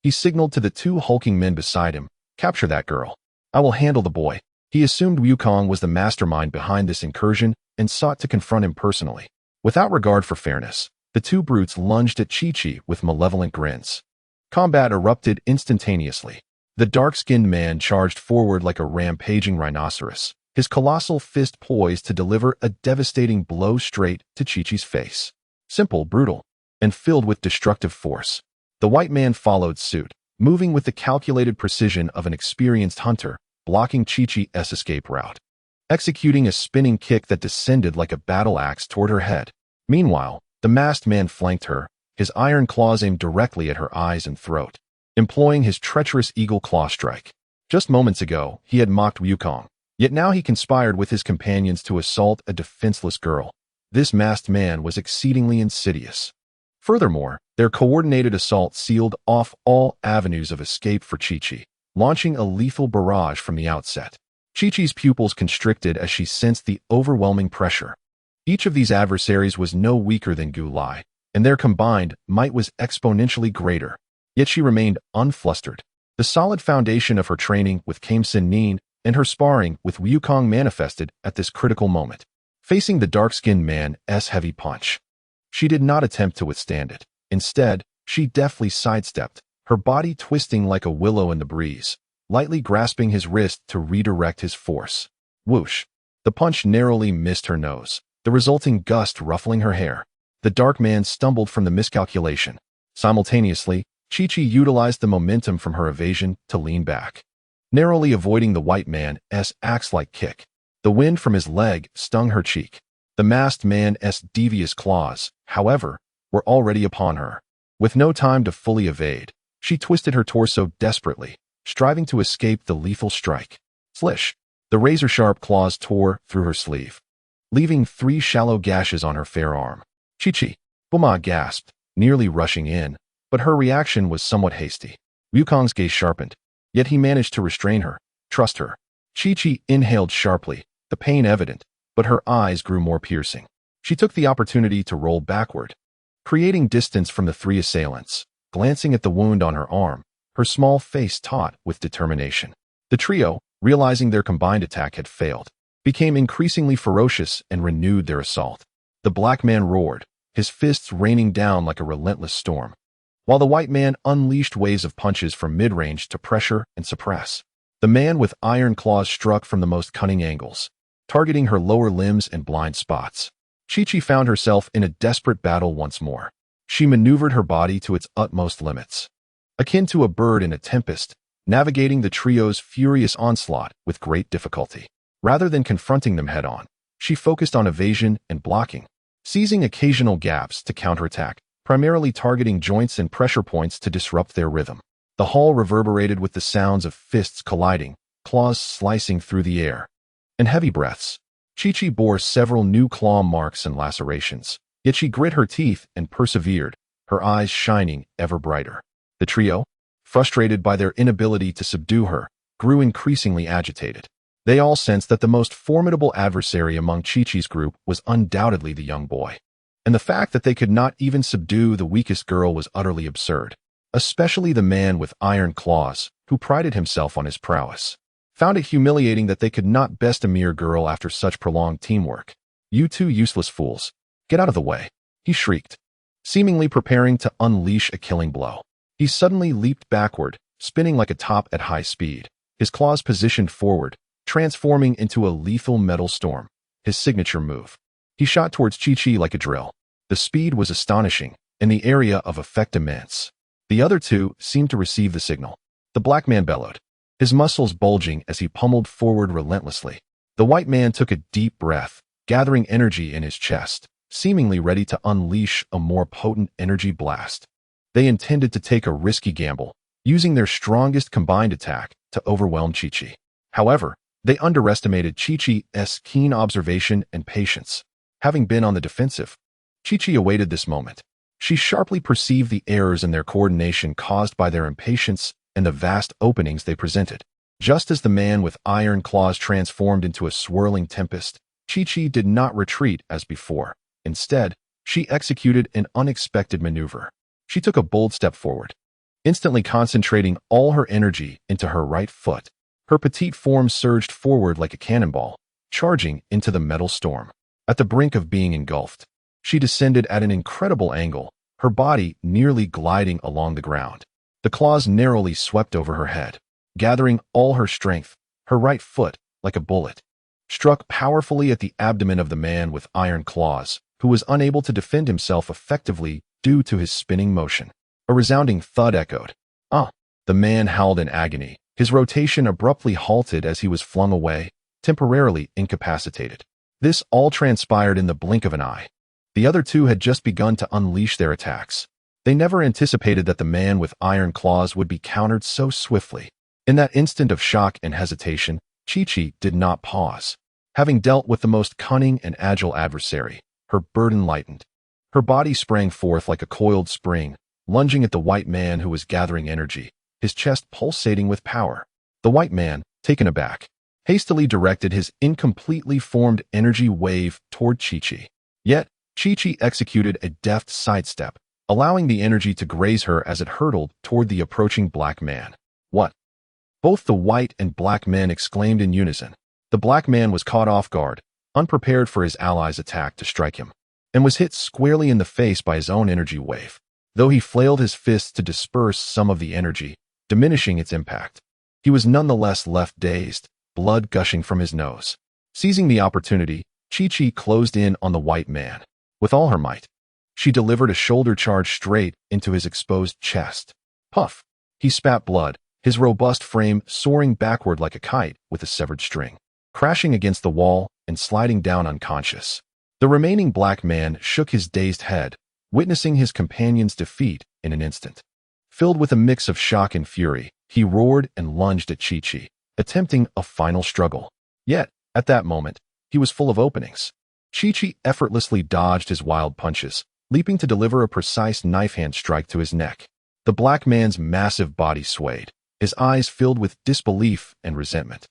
Speaker 1: He signaled to the 2 hulking men beside him, capture that girl. I will handle the boy. He assumed Wukong was the mastermind behind this incursion and sought to confront him personally. Without regard for fairness, the 2 brutes lunged at Chi-Chi with malevolent grins. Combat erupted instantaneously. The dark-skinned man charged forward like a rampaging rhinoceros, his colossal fist poised to deliver a devastating blow straight to Chi-Chi's face. Simple, brutal, and filled with destructive force. The white man followed suit, moving with the calculated precision of an experienced hunter, blocking Chi-Chi's escape route, executing a spinning kick that descended like a battle axe toward her head. Meanwhile, the masked man flanked her, his iron claws aimed directly at her eyes and throat, employing his treacherous eagle claw strike. Just moments ago, he had mocked Wukong, yet now he conspired with his companions to assault a defenseless girl. This masked man was exceedingly insidious. Furthermore, their coordinated assault sealed off all avenues of escape for Chi-Chi, launching a lethal barrage from the outset. Chi-Chi's pupils constricted as she sensed the overwhelming pressure. Each of these adversaries was no weaker than Gulai, and their combined might was exponentially greater. Yet she remained unflustered. The solid foundation of her training with Kame Sennin and her sparring with Wukong manifested at this critical moment. Facing the dark-skinned man's heavy punch, she did not attempt to withstand it. Instead, she deftly sidestepped, her body twisting like a willow in the breeze, lightly grasping his wrist to redirect his force. Whoosh! The punch narrowly missed her nose, the resulting gust ruffling her hair. The dark man stumbled from the miscalculation. Simultaneously, Chi-Chi utilized the momentum from her evasion to lean back, narrowly avoiding the white man's axe-like kick. The wind from his leg stung her cheek. The masked man's devious claws, however, were already upon her. With no time to fully evade, she twisted her torso desperately, striving to escape the lethal strike. Slish! The razor-sharp claws tore through her sleeve, leaving 3 shallow gashes on her fair arm. Chi-Chi! Buma gasped, nearly rushing in, but her reaction was somewhat hasty. Wukong's gaze sharpened, yet he managed to restrain her. Trust her. Chi-Chi inhaled sharply, the pain evident, but her eyes grew more piercing. She took the opportunity to roll backward, creating distance from the 3 assailants. Glancing at the wound on her arm, her small face taut with determination. The trio, realizing their combined attack had failed, became increasingly ferocious and renewed their assault. The black man roared, his fists raining down like a relentless storm, while the white man unleashed waves of punches from mid-range to pressure and suppress. The man with iron claws struck from the most cunning angles, targeting her lower limbs and blind spots. Chi-Chi found herself in a desperate battle once more. She maneuvered her body to its utmost limits, akin to a bird in a tempest, navigating the trio's furious onslaught with great difficulty. Rather than confronting them head-on, she focused on evasion and blocking, seizing occasional gaps to counterattack, primarily targeting joints and pressure points to disrupt their rhythm. The hall reverberated with the sounds of fists colliding, claws slicing through the air, and heavy breaths. Chi-Chi bore several new claw marks and lacerations, yet she grit her teeth and persevered, her eyes shining ever brighter. The trio, frustrated by their inability to subdue her, grew increasingly agitated. They all sensed that the most formidable adversary among Chi-Chi's group was undoubtedly the young boy, and the fact that they could not even subdue the weakest girl was utterly absurd. Especially the man with iron claws, who prided himself on his prowess, found it humiliating that they could not best a mere girl after such prolonged teamwork. "You 2 useless fools. Get out of the way," he shrieked, seemingly preparing to unleash a killing blow. He suddenly leaped backward, spinning like a top at high speed, his claws positioned forward, transforming into a lethal metal storm, his signature move. He shot towards Chi-Chi like a drill. The speed was astonishing, and the area of effect immense. The other 2 seemed to receive the signal. The black man bellowed, his muscles bulging as he pummeled forward relentlessly. The white man took a deep breath, gathering energy in his chest, seemingly ready to unleash a more potent energy blast. They intended to take a risky gamble, using their strongest combined attack to overwhelm Chi-Chi. However, they underestimated Chi-Chi's keen observation and patience. Having been on the defensive, Chi-Chi awaited this moment. She sharply perceived the errors in their coordination caused by their impatience and the vast openings they presented. Just as the man with iron claws transformed into a swirling tempest, Chi-Chi did not retreat as before. Instead, she executed an unexpected maneuver. She took a bold step forward, instantly concentrating all her energy into her right foot. Her petite form surged forward like a cannonball, charging into the metal storm. At the brink of being engulfed, she descended at an incredible angle, her body nearly gliding along the ground. The claws narrowly swept over her head. Gathering all her strength, her right foot, like a bullet, struck powerfully at the abdomen of the man with iron claws, who was unable to defend himself effectively due to his spinning motion. A resounding thud echoed. "Ah!" The man howled in agony. His rotation abruptly halted as he was flung away, temporarily incapacitated. This all transpired in the blink of an eye. The other 2 had just begun to unleash their attacks. They never anticipated that the man with iron claws would be countered so swiftly. In that instant of shock and hesitation, Chi-Chi did not pause. Having dealt with the most cunning and agile adversary, her burden lightened. Her body sprang forth like a coiled spring, lunging at the white man who was gathering energy, his chest pulsating with power. The white man, taken aback, hastily directed his incompletely formed energy wave toward Chi-Chi. Yet, Chi-Chi executed a deft sidestep, allowing the energy to graze her as it hurtled toward the approaching black man. "What?" Both the white and black men exclaimed in unison. The black man was caught off guard, unprepared for his ally's attack to strike him, and was hit squarely in the face by his own energy wave. Though he flailed his fists to disperse some of the energy, diminishing its impact, he was nonetheless left dazed, blood gushing from his nose. Seizing the opportunity, Chi-Chi closed in on the white man. With all her might, she delivered a shoulder charge straight into his exposed chest. Puff! He spat blood, his robust frame soaring backward like a kite with a severed string, crashing against the wall and sliding down unconscious. The remaining black man shook his dazed head, witnessing his companion's defeat in an instant. Filled with a mix of shock and fury, he roared and lunged at Chi-Chi, attempting a final struggle. Yet, at that moment, he was full of openings. Chi-Chi effortlessly dodged his wild punches, leaping to deliver a precise knife-hand strike to his neck. The black man's massive body swayed, his eyes filled with disbelief and resentment,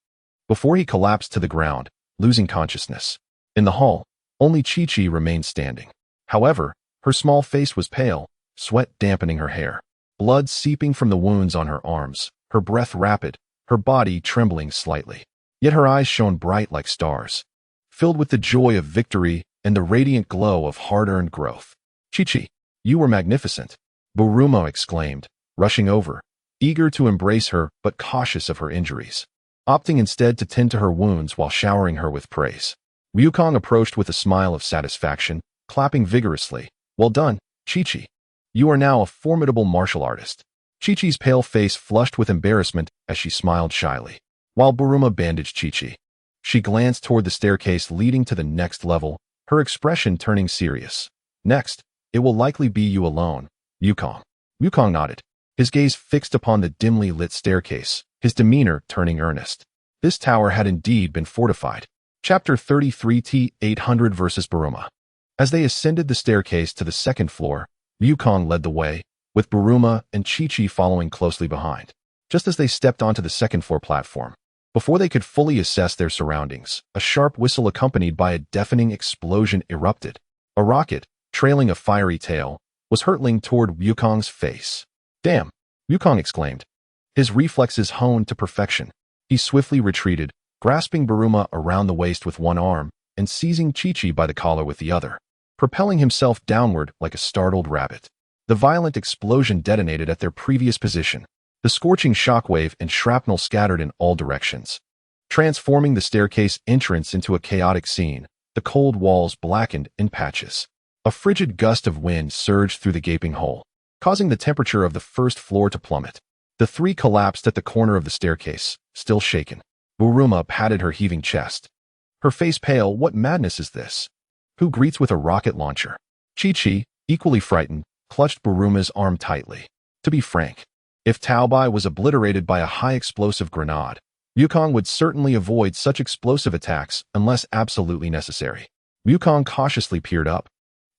Speaker 1: before he collapsed to the ground, losing consciousness. In the hall, only Chi-Chi remained standing. However, her small face was pale, sweat dampening her hair, blood seeping from the wounds on her arms, her breath rapid, her body trembling slightly. Yet her eyes shone bright like stars, filled with the joy of victory and the radiant glow of hard-earned growth. Chi-Chi, you were magnificent, Buruma exclaimed, rushing over, eager to embrace her but cautious of her injuries, opting instead to tend to her wounds while showering her with praise. Wukong approached with a smile of satisfaction, clapping vigorously. Well done, Chi-Chi. You are now a formidable martial artist. Chi-Chi's pale face flushed with embarrassment as she smiled shyly. While Buruma bandaged Chi-Chi, she glanced toward the staircase leading to the next level, her expression turning serious. Next, it will likely be you alone, Wukong. Wukong nodded, his gaze fixed upon the dimly lit staircase, his demeanor turning earnest. This tower had indeed been fortified. Chapter 33 T-800 vs. Buruma. As they ascended the staircase to the second floor, Wukong led the way, with Buruma and Chi-Chi following closely behind. Just as they stepped onto the second floor platform, before they could fully assess their surroundings, a sharp whistle accompanied by a deafening explosion erupted. A rocket, trailing a fiery tail, was hurtling toward Wukong's face. Damn! Wukong exclaimed, his reflexes honed to perfection. He swiftly retreated, grasping Buruma around the waist with one arm and seizing Chi-Chi by the collar with the other, propelling himself downward like a startled rabbit. The violent explosion detonated at their previous position. The scorching shockwave and shrapnel scattered in all directions, transforming the staircase entrance into a chaotic scene. The cold walls blackened in patches. A frigid gust of wind surged through the gaping hole, causing the temperature of the first floor to plummet. The three collapsed at the corner of the staircase, still shaken. Buruma patted her heaving chest, her face pale. What madness is this? Who greets with a rocket launcher? Chi-Chi, equally frightened, clutched Buruma's arm tightly. To be frank, if Taobai was obliterated by a high-explosive grenade, Wukong would certainly avoid such explosive attacks unless absolutely necessary. Wukong cautiously peered up,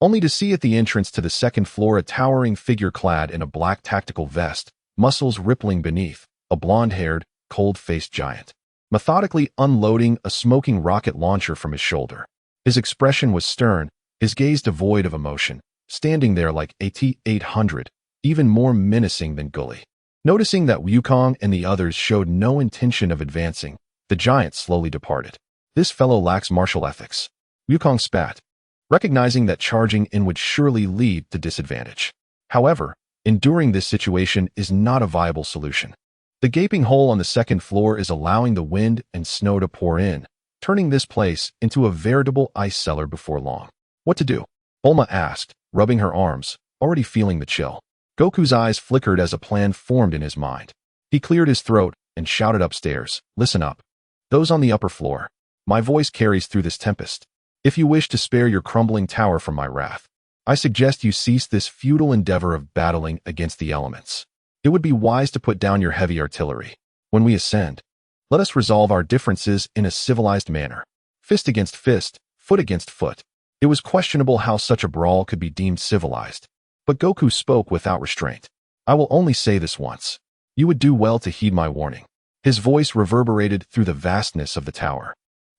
Speaker 1: only to see at the entrance to the second floor a towering figure clad in a black tactical vest, muscles rippling beneath, a blonde-haired, cold-faced giant, methodically unloading a smoking rocket launcher from his shoulder. His expression was stern, his gaze devoid of emotion, standing there like a T-800, even more menacing than Gully. Noticing that Wukong and the others showed no intention of advancing, the giant slowly departed. This fellow lacks martial ethics. Wukong spat, recognizing that charging in would surely lead to disadvantage. However, enduring this situation is not a viable solution. The gaping hole on the second floor is allowing the wind and snow to pour in, turning this place into a veritable ice cellar before long. What to do? Bulma asked, rubbing her arms, already feeling the chill. Goku's eyes flickered as a plan formed in his mind. He cleared his throat and shouted upstairs, "Listen up. Those on the upper floor. My voice carries through this tempest. If you wish to spare your crumbling tower from my wrath, I suggest you cease this futile endeavor of battling against the elements. It would be wise to put down your heavy artillery. When we ascend, let us resolve our differences in a civilized manner. Fist against fist, foot against foot." It was questionable how such a brawl could be deemed civilized. But Goku spoke without restraint. "I will only say this once. You would do well to heed my warning." His voice reverberated through the vastness of the tower.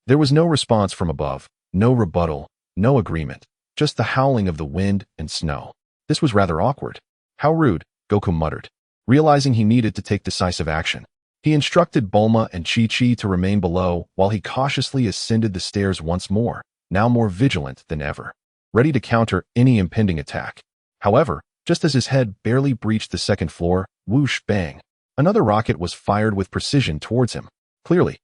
Speaker 1: There was no response from above, no rebuttal, no agreement, just the howling of the wind and snow. This was rather awkward. How rude, Goku muttered, realizing he needed to take decisive action. He instructed Bulma and Chi-Chi to remain below while he cautiously ascended the stairs once more, now more vigilant than ever, ready to counter any impending attack. However, just as his head barely breached the second floor, whoosh, bang, another rocket was fired with precision towards him. Clearly,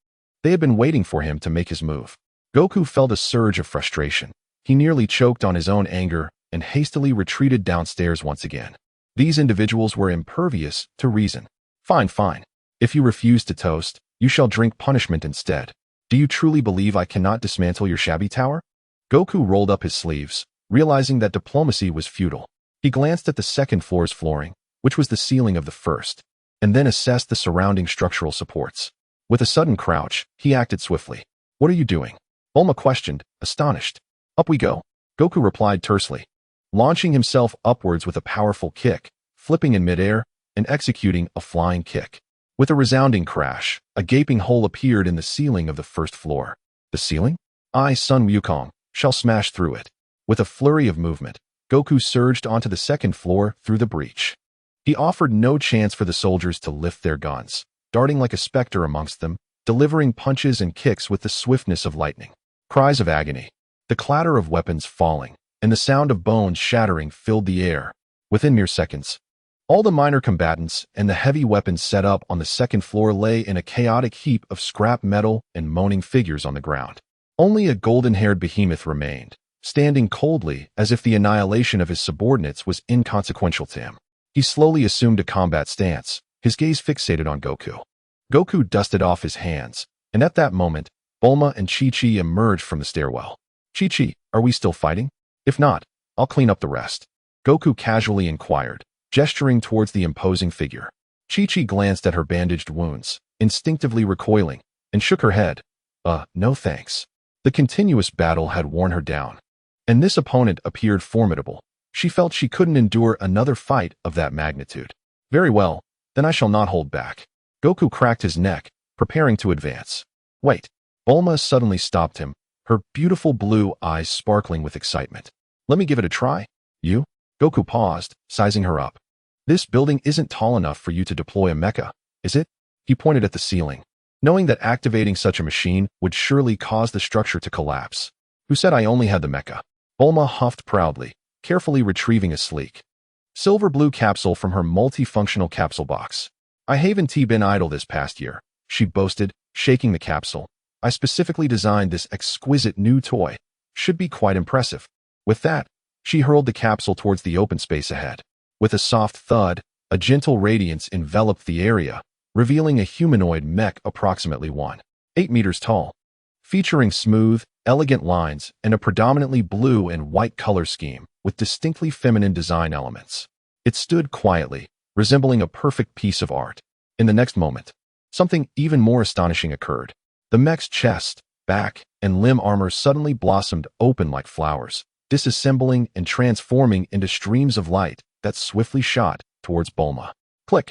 Speaker 1: they had been waiting for him to make his move. Goku felt a surge of frustration. He nearly choked on his own anger and hastily retreated downstairs once again. These individuals were impervious to reason. Fine, fine. If you refuse to toast, you shall drink punishment instead. Do you truly believe I cannot dismantle your shabby tower? Goku rolled up his sleeves, realizing that diplomacy was futile. He glanced at the second floor's flooring, which was the ceiling of the first, and then assessed the surrounding structural supports. With a sudden crouch, he acted swiftly. What are you doing? Bulma questioned, astonished. Up we go. Goku replied tersely, launching himself upwards with a powerful kick, flipping in midair, and executing a flying kick. With a resounding crash, a gaping hole appeared in the ceiling of the first floor. The ceiling? I, Sun Wukong, shall smash through it. With a flurry of movement, Goku surged onto the second floor through the breach. He offered no chance for the soldiers to lift their guns, darting like a specter amongst them, delivering punches and kicks with the swiftness of lightning. Cries of agony, the clatter of weapons falling, and the sound of bones shattering filled the air. Within mere seconds, all the minor combatants and the heavy weapons set up on the second floor lay in a chaotic heap of scrap metal and moaning figures on the ground. Only a golden-haired behemoth remained, standing coldly as if the annihilation of his subordinates was inconsequential to him. He slowly assumed a combat stance, his gaze fixated on Goku. Goku dusted off his hands, and at that moment, Bulma and Chi-Chi emerged from the stairwell. Chi-Chi, are we still fighting? If not, I'll clean up the rest. Goku casually inquired, gesturing towards the imposing figure. Chi-Chi glanced at her bandaged wounds, instinctively recoiling, and shook her head. No thanks. The continuous battle had worn her down, and this opponent appeared formidable. She felt she couldn't endure another fight of that magnitude. Very well, then I shall not hold back. Goku cracked his neck, preparing to advance. Wait. Bulma suddenly stopped him, her beautiful blue eyes sparkling with excitement. Let me give it a try. You? Goku paused, sizing her up. This building isn't tall enough for you to deploy a mecha, is it? He pointed at the ceiling, knowing that activating such a machine would surely cause the structure to collapse. Who said I only had the mecha? Bulma huffed proudly, carefully retrieving a sleek silver blue capsule from her multifunctional capsule box. I haven't been idle this past year, she boasted, shaking the capsule. I specifically designed this exquisite new toy. Should be quite impressive. With that, she hurled the capsule towards the open space ahead. With a soft thud, a gentle radiance enveloped the area, revealing a humanoid mech approximately 1.8 meters tall. Featuring smooth, elegant lines and a predominantly blue and white color scheme with distinctly feminine design elements. It stood quietly, resembling a perfect piece of art. In the next moment, something even more astonishing occurred. The mech's chest, back, and limb armor suddenly blossomed open like flowers, disassembling and transforming into streams of light that swiftly shot towards Bulma. Click,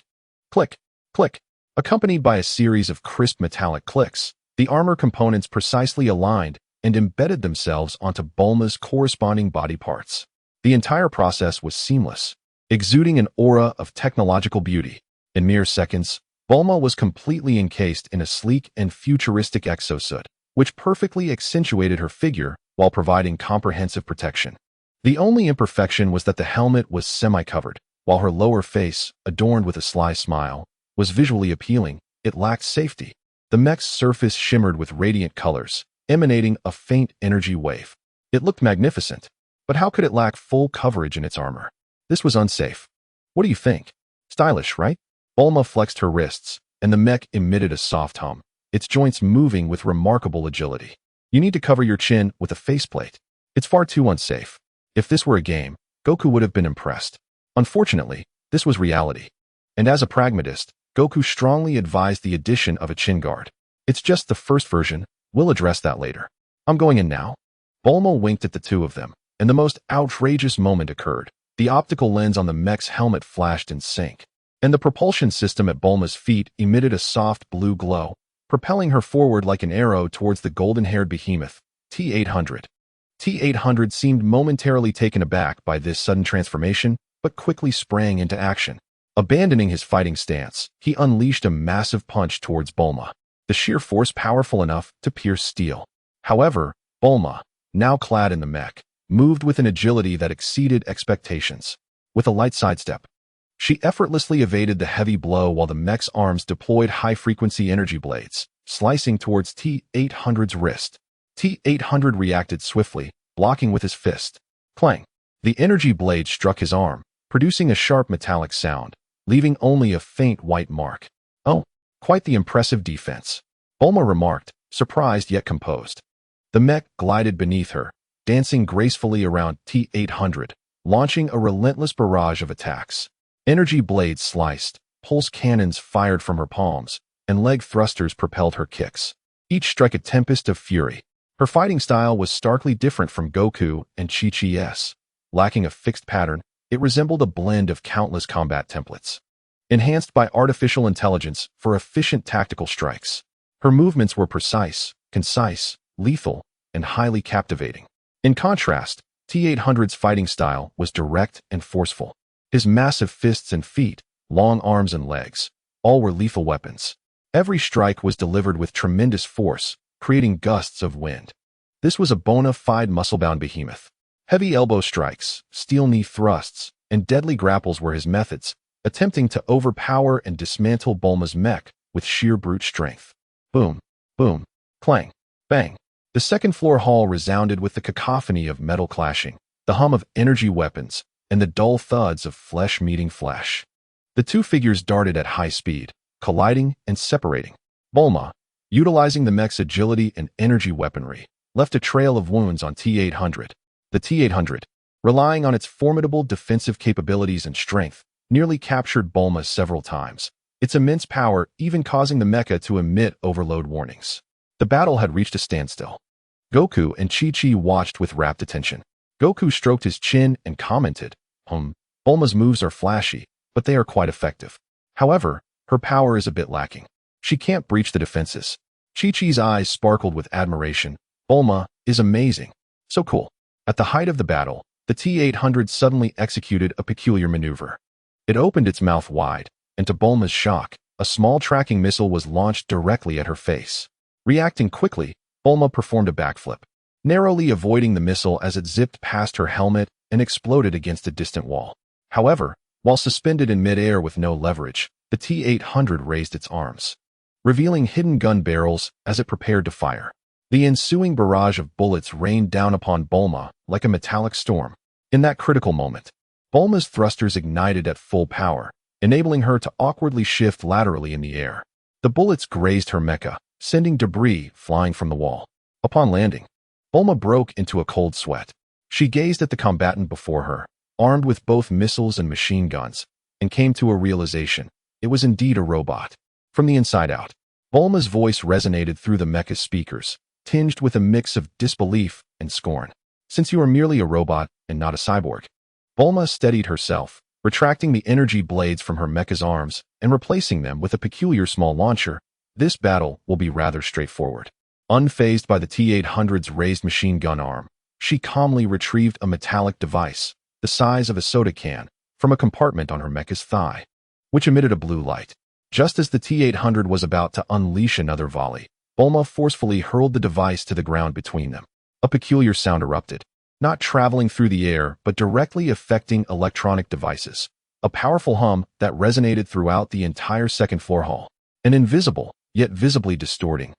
Speaker 1: click, click. Accompanied by a series of crisp metallic clicks, the armor components precisely aligned and embedded themselves onto Bulma's corresponding body parts. The entire process was seamless, exuding an aura of technological beauty. In mere seconds, Bulma was completely encased in a sleek and futuristic exosuit, which perfectly accentuated her figure while providing comprehensive protection. The only imperfection was that the helmet was semi-covered, while her lower face, adorned with a sly smile, was visually appealing. It lacked safety. The mech's surface shimmered with radiant colors, emanating a faint energy wave. It looked magnificent, but how could it lack full coverage in its armor? This was unsafe. What do you think? Stylish, right? Bulma flexed her wrists, and the mech emitted a soft hum, its joints moving with remarkable agility. You need to cover your chin with a faceplate. It's far too unsafe. If this were a game, Goku would have been impressed. Unfortunately, this was reality. And as a pragmatist, Goku strongly advised the addition of a chin guard. It's just the first version. We'll address that later. I'm going in now. Bulma winked at the two of them, and the most outrageous moment occurred. The optical lens on the mech's helmet flashed in sync, and the propulsion system at Bulma's feet emitted a soft blue glow, propelling her forward like an arrow towards the golden-haired behemoth, T-800. T-800 seemed momentarily taken aback by this sudden transformation, but quickly sprang into action. Abandoning his fighting stance, he unleashed a massive punch towards Bulma, the sheer force powerful enough to pierce steel. However, Bulma, now clad in the mech, moved with an agility that exceeded expectations. With a light sidestep, she effortlessly evaded the heavy blow while the mech's arms deployed high-frequency energy blades, slicing towards T-800's wrist. T-800 reacted swiftly, blocking with his fist. Clang! The energy blade struck his arm, producing a sharp metallic sound, leaving only a faint white mark. Oh, quite the impressive defense, Bulma remarked, surprised yet composed. The mech glided beneath her, dancing gracefully around T-800, launching a relentless barrage of attacks. Energy blades sliced, pulse cannons fired from her palms, and leg thrusters propelled her kicks. Each strike a tempest of fury. Her fighting style was starkly different from Goku and Chi-Chi's. Lacking a fixed pattern, it resembled a blend of countless combat templates, enhanced by artificial intelligence for efficient tactical strikes. Her movements were precise, concise, lethal, and highly captivating. In contrast, T-800's fighting style was direct and forceful. His massive fists and feet, long arms and legs, all were lethal weapons. Every strike was delivered with tremendous force, creating gusts of wind. This was a bona fide muscle-bound behemoth. Heavy elbow strikes, steel knee thrusts, and deadly grapples were his methods, attempting to overpower and dismantle Bulma's mech with sheer brute strength. Boom, boom, clang, bang. The second-floor hall resounded with the cacophony of metal clashing, the hum of energy weapons, and the dull thuds of flesh meeting flesh. The two figures darted at high speed, colliding and separating. Bulma, utilizing the mech's agility and energy weaponry, left a trail of wounds on T-800. The T-800, relying on its formidable defensive capabilities and strength, nearly captured Bulma several times, its immense power even causing the mecha to emit overload warnings. The battle had reached a standstill. Goku and Chi-Chi watched with rapt attention. Goku stroked his chin and commented, Bulma's moves are flashy, but they are quite effective. However, her power is a bit lacking. She can't breach the defenses. Chi-Chi's eyes sparkled with admiration. Bulma is amazing. So cool. At the height of the battle, the T-800 suddenly executed a peculiar maneuver. It opened its mouth wide, and to Bulma's shock, a small tracking missile was launched directly at her face. Reacting quickly, Bulma performed a backflip, narrowly avoiding the missile as it zipped past her helmet and exploded against a distant wall. However, while suspended in midair with no leverage, the T-800 raised its arms, revealing hidden gun barrels as it prepared to fire. The ensuing barrage of bullets rained down upon Bulma like a metallic storm. In that critical moment, Bulma's thrusters ignited at full power, enabling her to awkwardly shift laterally in the air. The bullets grazed her mecha, sending debris flying from the wall. Upon landing, Bulma broke into a cold sweat. She gazed at the combatant before her, armed with both missiles and machine guns, and came to a realization. It was indeed a robot. From the inside out, Bulma's voice resonated through the mecha's speakers, tinged with a mix of disbelief and scorn. Since you are merely a robot and not a cyborg. Bulma steadied herself, retracting the energy blades from her mecha's arms and replacing them with a peculiar small launcher. This battle will be rather straightforward. Unfazed by the T-800's raised machine gun arm, she calmly retrieved a metallic device, the size of a soda can, from a compartment on her mecha's thigh, which emitted a blue light. Just as the T-800 was about to unleash another volley, Bulma forcefully hurled the device to the ground between them. A peculiar sound erupted, not traveling through the air but directly affecting electronic devices. A powerful hum that resonated throughout the entire second-floor hall. An invisible, yet visibly distorting,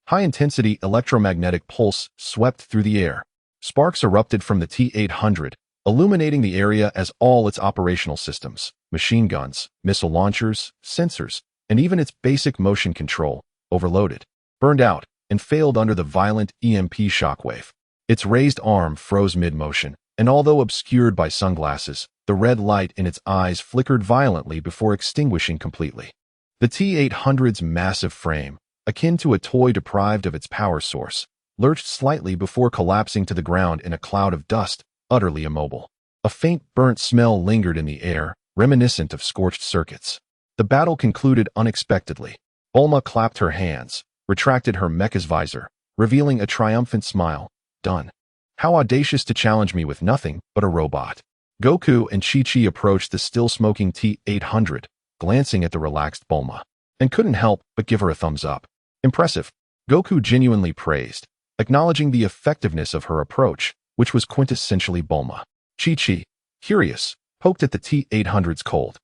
Speaker 1: high-intensity electromagnetic pulse swept through the air. Sparks erupted from the T-800, illuminating the area as all its operational systems, machine guns, missile launchers, sensors, and even its basic motion control, overloaded, burned out, and failed under the violent EMP shockwave. Its raised arm froze mid-motion, and although obscured by sunglasses, the red light in its eyes flickered violently before extinguishing completely. The T-800's massive frame, akin to a toy deprived of its power source, lurched slightly before collapsing to the ground in a cloud of dust, utterly immobile. A faint burnt smell lingered in the air, reminiscent of scorched circuits. The battle concluded unexpectedly. Bulma clapped her hands, retracted her mecha's visor, revealing a triumphant smile. Done. How audacious to challenge me with nothing but a robot. Goku and Chi-Chi approached the still-smoking T-800, glancing at the relaxed Bulma, and couldn't help but give her a thumbs up. Impressive. Goku genuinely praised, acknowledging the effectiveness of her approach, which was quintessentially Bulma. Chi-Chi, curious, poked at the T-800's cold,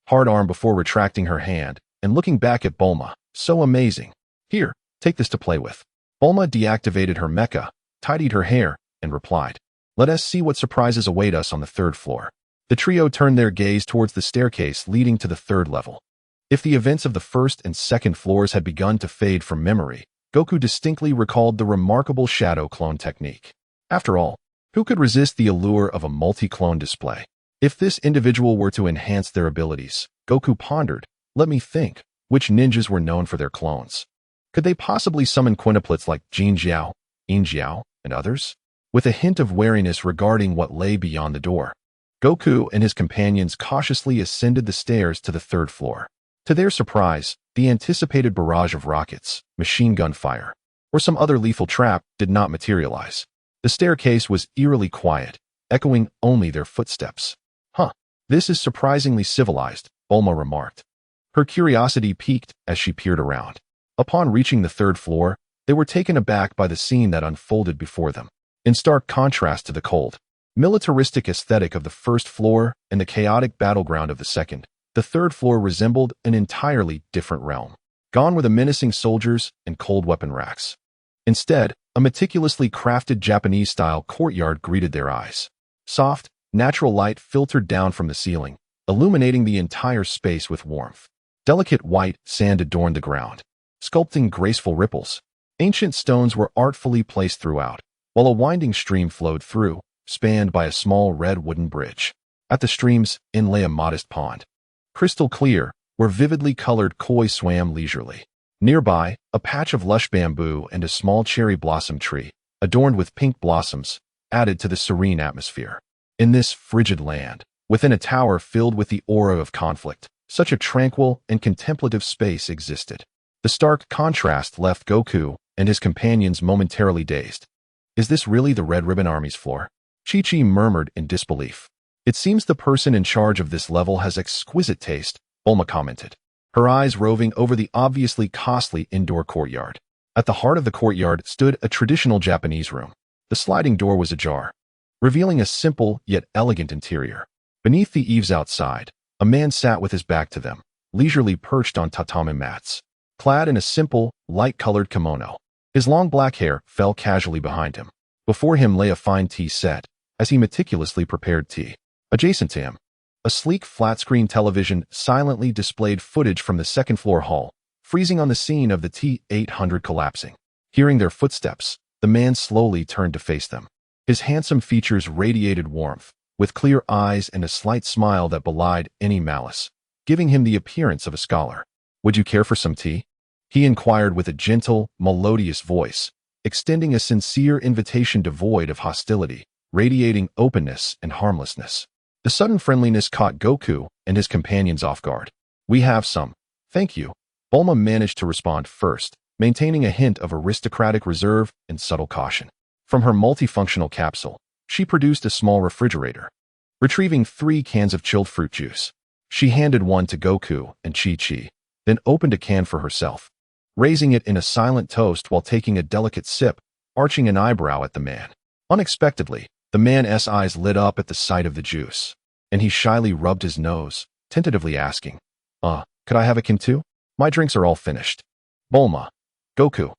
Speaker 1: hard arm before retracting her hand and looking back at Bulma. So amazing. Here, take this to play with. Bulma deactivated her mecha, tidied her hair, and replied, "Let us see what surprises await us on the third floor." The trio turned their gaze towards the staircase leading to the third level. If the events of the first and second floors had begun to fade from memory, Goku distinctly recalled the remarkable shadow clone technique. After all, who could resist the allure of a multi-clone display? If this individual were to enhance their abilities, Goku pondered, let me think, which ninjas were known for their clones? Could they possibly summon quintuplets like Jin Jiao, Yin Jiao, and others? With a hint of wariness regarding what lay beyond the door, Goku and his companions cautiously ascended the stairs to the third floor. To their surprise, the anticipated barrage of rockets, machine gun fire, or some other lethal trap did not materialize. The staircase was eerily quiet, echoing only their footsteps. This is surprisingly civilized, Bulma remarked. Her curiosity piqued as she peered around. Upon reaching the third floor, they were taken aback by the scene that unfolded before them. In stark contrast to the cold, militaristic aesthetic of the first floor and the chaotic battleground of the second, the third floor resembled an entirely different realm. Gone were the menacing soldiers and cold weapon racks. Instead, a meticulously crafted Japanese-style courtyard greeted their eyes. Soft, natural light filtered down from the ceiling, illuminating the entire space with warmth. Delicate white sand adorned the ground, sculpting graceful ripples. Ancient stones were artfully placed throughout, while a winding stream flowed through, spanned by a small red wooden bridge. At the stream's end lay a modest pond, crystal clear, where vividly colored koi swam leisurely. Nearby, a patch of lush bamboo and a small cherry blossom tree, adorned with pink blossoms, added to the serene atmosphere. In this frigid land, within a tower filled with the aura of conflict, such a tranquil and contemplative space existed. The stark contrast left Goku and his companions momentarily dazed. Is this really the Red Ribbon Army's floor? Chi-Chi murmured in disbelief. It seems the person in charge of this level has exquisite taste, Bulma commented, her eyes roving over the obviously costly indoor courtyard. At the heart of the courtyard stood a traditional Japanese room. The sliding door was ajar, revealing a simple yet elegant interior. Beneath the eaves outside, a man sat with his back to them, leisurely perched on tatami mats, clad in a simple, light-colored kimono. His long black hair fell casually behind him. Before him lay a fine tea set, as he meticulously prepared tea. Adjacent to him, a sleek flat-screen television silently displayed footage from the second-floor hall, freezing on the scene of the T-800 collapsing. Hearing their footsteps, the man slowly turned to face them. His handsome features radiated warmth, with clear eyes and a slight smile that belied any malice, giving him the appearance of a scholar. "Would you care for some tea?" he inquired with a gentle, melodious voice, extending a sincere invitation devoid of hostility, radiating openness and harmlessness. The sudden friendliness caught Goku and his companions off guard. "We have some, thank you," Bulma managed to respond first, maintaining a hint of aristocratic reserve and subtle caution. From her multifunctional capsule, she produced a small refrigerator. Retrieving 3 cans of chilled fruit juice, she handed one to Goku and Chi-Chi, then opened a can for herself, raising it in a silent toast while taking a delicate sip, arching an eyebrow at the man. Unexpectedly, the man's eyes lit up at the sight of the juice, and he shyly rubbed his nose, tentatively asking, could I have a can too? My drinks are all finished." Bulma, Goku,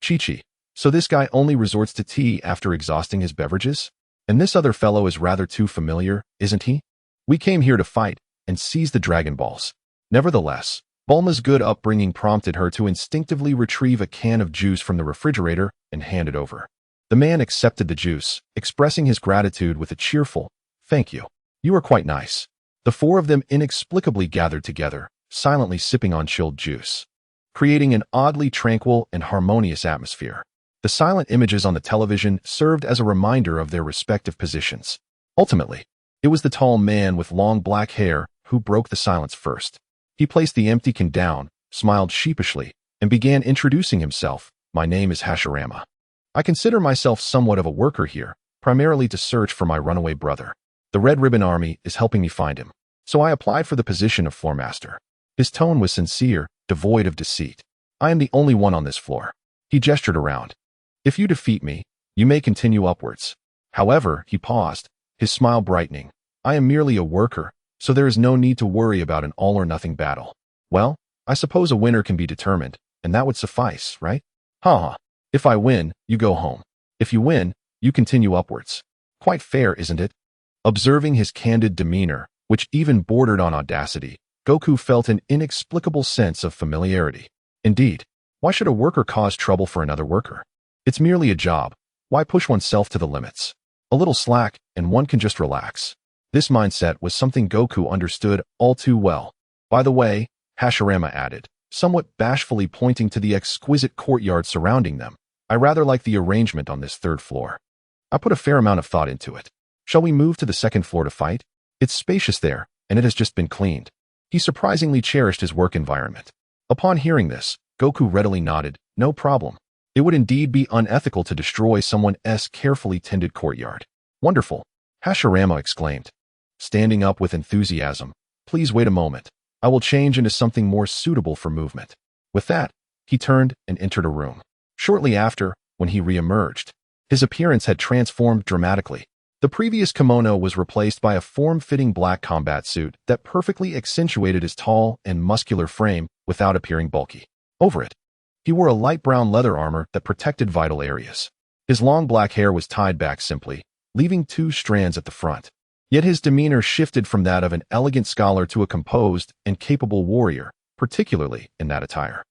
Speaker 1: Chi-Chi. So this guy only resorts to tea after exhausting his beverages? And this other fellow is rather too familiar, isn't he? We came here to fight and seize the Dragon Balls. Nevertheless, Bulma's good upbringing prompted her to instinctively retrieve a can of juice from the refrigerator and hand it over. The man accepted the juice, expressing his gratitude with a cheerful, "Thank you. You are quite nice." The 4 of them inexplicably gathered together, silently sipping on chilled juice, creating an oddly tranquil and harmonious atmosphere. The silent images on the television served as a reminder of their respective positions. Ultimately, it was the tall man with long black hair who broke the silence first. He placed the empty can down, smiled sheepishly, and began introducing himself. "My name is Hashirama. I consider myself somewhat of a worker here, primarily to search for my runaway brother. The Red Ribbon Army is helping me find him, so I applied for the position of floor master." His tone was sincere, devoid of deceit. "I am the only one on this floor." He gestured around. "If you defeat me, you may continue upwards." However, he paused, his smile brightening. "I am merely a worker, so there is no need to worry about an all-or-nothing battle." "Well, I suppose a winner can be determined, and that would suffice, right?" "Ha ha." If I win, you go home. If you win, you continue upwards. Quite fair, isn't it? Observing his candid demeanor, which even bordered on audacity, Goku felt an inexplicable sense of familiarity. Indeed, why should a worker cause trouble for another worker? It's merely a job. Why push oneself to the limits? A little slack, and one can just relax. This mindset was something Goku understood all too well. By the way, Hashirama added, somewhat bashfully pointing to the exquisite courtyard surrounding them, I rather like the arrangement on this third floor. I put a fair amount of thought into it. Shall we move to the second floor to fight? It's spacious there, and it has just been cleaned. He surprisingly cherished his work environment. Upon hearing this, Goku readily nodded, no problem. It would indeed be unethical to destroy someone's carefully tended courtyard. Wonderful, Hashirama exclaimed. Standing up with enthusiasm, please wait a moment. I will change into something more suitable for movement. With that, he turned and entered a room. Shortly after, when he re-emerged, his appearance had transformed dramatically. The previous kimono was replaced by a form-fitting black combat suit that perfectly accentuated his tall and muscular frame without appearing bulky. Over it, he wore a light brown leather armor that protected vital areas. His long black hair was tied back simply, leaving 2 strands at the front. Yet his demeanor shifted from that of an elegant scholar to a composed and capable warrior, particularly in that attire.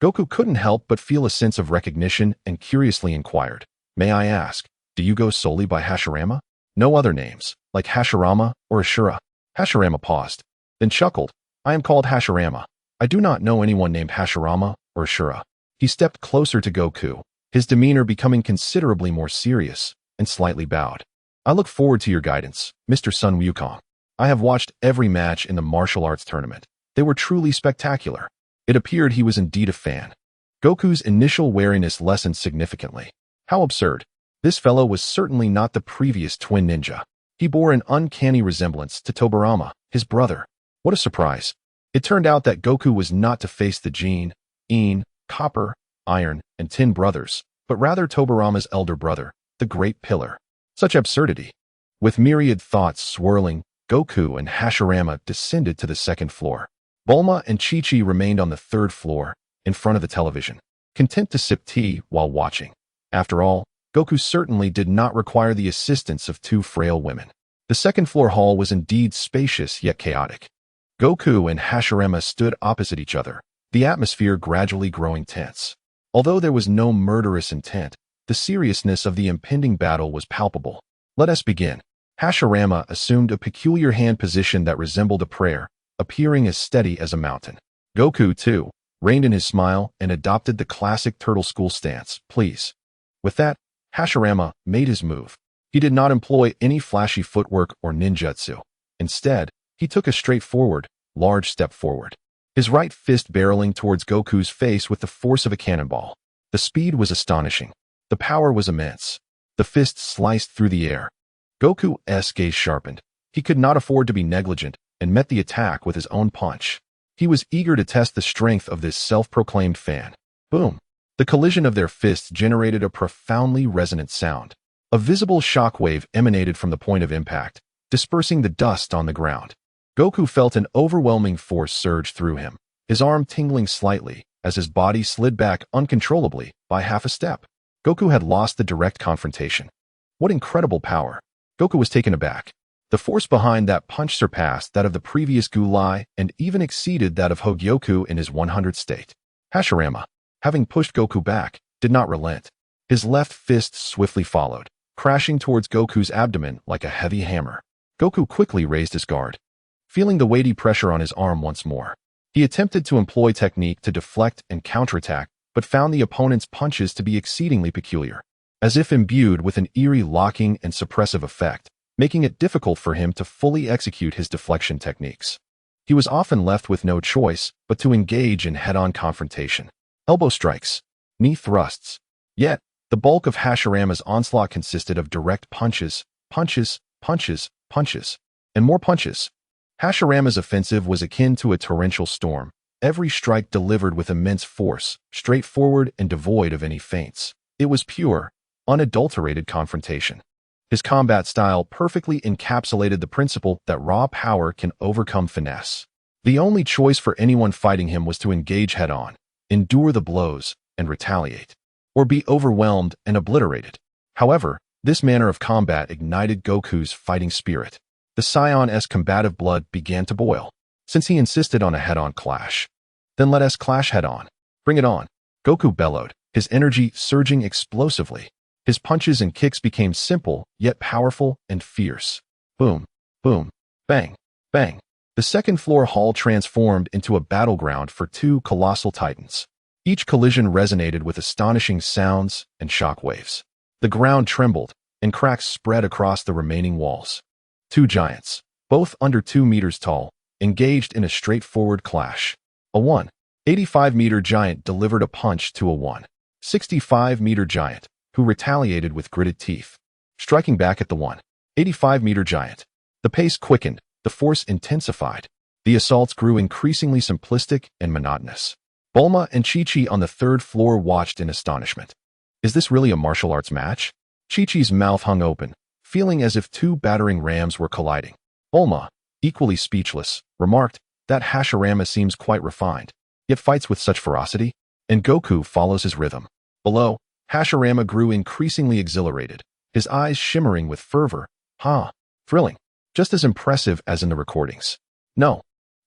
Speaker 1: Goku couldn't help but feel a sense of recognition and curiously inquired, may I ask, do you go solely by Hashirama? No other names, like Hashirama or Ashura? Hashirama paused, then chuckled, I am called Hashirama. I do not know anyone named Hashirama or Ashura. He stepped closer to Goku, his demeanor becoming considerably more serious, and slightly bowed. I look forward to your guidance, Mr. Sun Wukong. I have watched every match in the martial arts tournament. They were truly spectacular. It appeared he was indeed a fan. Goku's initial wariness lessened significantly. How absurd. This fellow was certainly not the previous twin ninja. He bore an uncanny resemblance to Tobirama, his brother. What a surprise. It turned out that Goku was not to face the Jin, In, Copper, Iron, and Tin brothers, but rather Tobirama's elder brother, the Great Pillar. Such absurdity. With myriad thoughts swirling, Goku and Hashirama descended to the second floor. Bulma and Chi-Chi remained on the third floor, in front of the television, content to sip tea while watching. After all, Goku certainly did not require the assistance of 2 frail women. The second floor hall was indeed spacious yet chaotic. Goku and Hashirama stood opposite each other, the atmosphere gradually growing tense. Although there was no murderous intent, the seriousness of the impending battle was palpable. Let us begin. Hashirama assumed a peculiar hand position that resembled a prayer, appearing as steady as a mountain. Goku, too, reined in his smile and adopted the classic turtle school stance, please. With that, Hashirama made his move. He did not employ any flashy footwork or ninjutsu. Instead, he took a straightforward, large step forward. His right fist barreling towards Goku's face with the force of a cannonball. The speed was astonishing. The power was immense. The fist sliced through the air. Goku's gaze sharpened. He could not afford to be negligent and met the attack with his own punch. He was eager to test the strength of this self-proclaimed fan. Boom! The collision of their fists generated a profoundly resonant sound. A visible shockwave emanated from the point of impact, dispersing the dust on the ground. Goku felt an overwhelming force surge through him, his arm tingling slightly as his body slid back uncontrollably by half a step. Goku had lost the direct confrontation. What incredible power! Goku was taken aback. The force behind that punch surpassed that of the previous Gulai and even exceeded that of Hogyoku in his 100th state. Hashirama, having pushed Goku back, did not relent. His left fist swiftly followed, crashing towards Goku's abdomen like a heavy hammer. Goku quickly raised his guard. Feeling the weighty pressure on his arm once more, he attempted to employ technique to deflect and counterattack, but found the opponent's punches to be exceedingly peculiar, as if imbued with an eerie locking and suppressive effect, making it difficult for him to fully execute his deflection techniques. He was often left with no choice but to engage in head-on confrontation. Elbow strikes, knee thrusts. Yet, the bulk of Hashirama's onslaught consisted of direct punches, punches, punches, punches, and more punches. Hashirama's offensive was akin to a torrential storm, every strike delivered with immense force, straightforward and devoid of any feints. It was pure, unadulterated confrontation. His combat style perfectly encapsulated the principle that raw power can overcome finesse. The only choice for anyone fighting him was to engage head-on, endure the blows, and retaliate. or be overwhelmed and obliterated. However, this manner of combat ignited Goku's fighting spirit. The Saiyan-esque combative blood began to boil, since he insisted on a head-on clash. Then let us clash head-on. Bring it on. Goku bellowed, his energy surging explosively. His punches and kicks became simple, yet powerful and fierce. Boom, boom, bang, bang. The second-floor hall transformed into a battleground for two colossal titans. Each collision resonated with astonishing sounds and shockwaves. The ground trembled, and cracks spread across the remaining walls. Two giants, both under 2 meters tall, engaged in a straightforward clash. A 185-meter giant delivered a punch to a 165-meter giant, who retaliated with gritted teeth, striking back at the 185-meter giant. The pace quickened, the force intensified. The assaults grew increasingly simplistic and monotonous. Bulma and Chi-Chi on the third floor watched in astonishment. Is this really a martial arts match? Chi-Chi's mouth hung open, feeling as if two battering rams were colliding. Bulma, equally speechless, remarked, "That Hashirama seems quite refined, yet fights with such ferocity." And Goku follows his rhythm. Below, Hashirama grew increasingly exhilarated, his eyes shimmering with fervor. Thrilling. Just as impressive as in the recordings. No,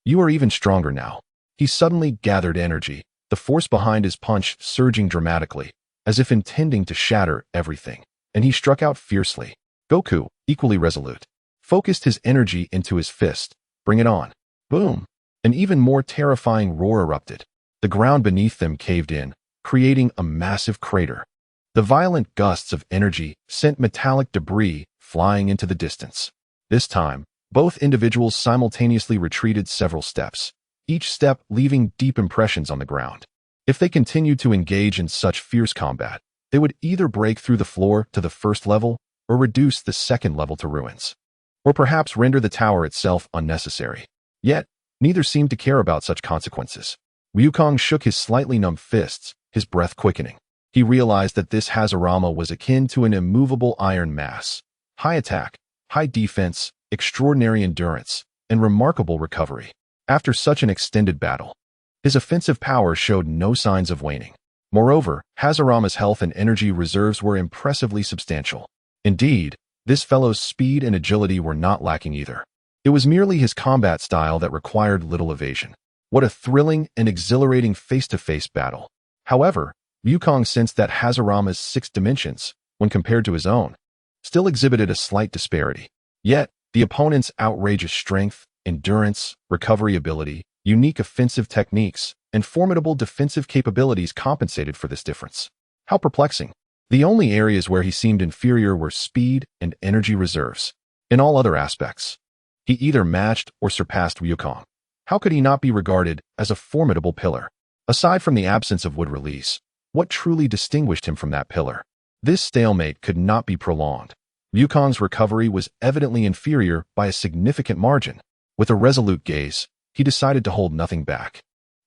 Speaker 1: you are even stronger now. He suddenly gathered energy, the force behind his punch surging dramatically, as if intending to shatter everything, and he struck out fiercely. Goku, equally resolute, focused his energy into his fist. Bring it on. Boom. An even more terrifying roar erupted. The ground beneath them caved in, creating a massive crater. The violent gusts of energy sent metallic debris flying into the distance. This time, both individuals simultaneously retreated several steps, each step leaving deep impressions on the ground. If they continued to engage in such fierce combat, they would either break through the floor to the first level or reduce the second level to ruins, or perhaps render the tower itself unnecessary. Yet, neither seemed to care about such consequences. Wukong shook his slightly numb fists, his breath quickening. He realized that this Hashirama was akin to an immovable iron mass. High attack, high defense, extraordinary endurance, and remarkable recovery. After such an extended battle, his offensive power showed no signs of waning. Moreover, Hashirama's health and energy reserves were impressively substantial. Indeed, this fellow's speed and agility were not lacking either. It was merely his combat style that required little evasion. What a thrilling and exhilarating face-to-face battle. However, Wukong sensed that Hashirama's 6 dimensions, when compared to his own, still exhibited a slight disparity. Yet, the opponent's outrageous strength, endurance, recovery ability, unique offensive techniques, and formidable defensive capabilities compensated for this difference. How perplexing. The only areas where he seemed inferior were speed and energy reserves. In all other aspects, he either matched or surpassed Wukong. How could he not be regarded as a formidable pillar? Aside from the absence of wood release, what truly distinguished him from that pillar? This stalemate could not be prolonged. Wukong's recovery was evidently inferior by a significant margin. With a resolute gaze, he decided to hold nothing back.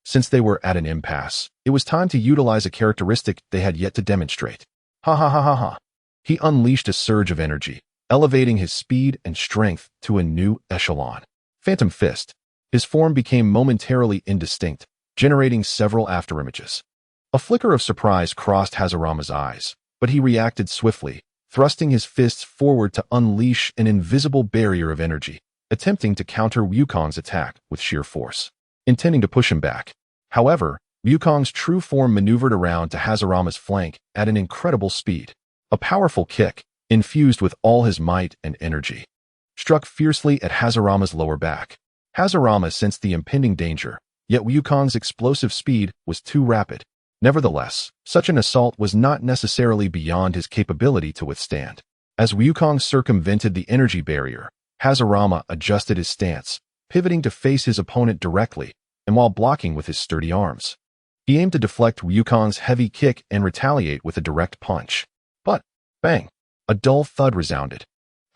Speaker 1: Since they were at an impasse, it was time to utilize a characteristic they had yet to demonstrate. Ha ha ha ha ha. He unleashed a surge of energy, elevating his speed and strength to a new echelon. Phantom Fist. His form became momentarily indistinct, generating several afterimages. A flicker of surprise crossed Hashirama's eyes, but he reacted swiftly, thrusting his fists forward to unleash an invisible barrier of energy, attempting to counter Wukong's attack with sheer force, intending to push him back. However, Wukong's true form maneuvered around to Hashirama's flank at an incredible speed. A powerful kick, infused with all his might and energy, struck fiercely at Hashirama's lower back. Hashirama sensed the impending danger, yet Wukong's explosive speed was too rapid. Nevertheless, such an assault was not necessarily beyond his capability to withstand. As Wukong circumvented the energy barrier, Hashirama adjusted his stance, pivoting to face his opponent directly, and while blocking with his sturdy arms. He aimed to deflect Wukong's heavy kick and retaliate with a direct punch. But, bang! A dull thud resounded.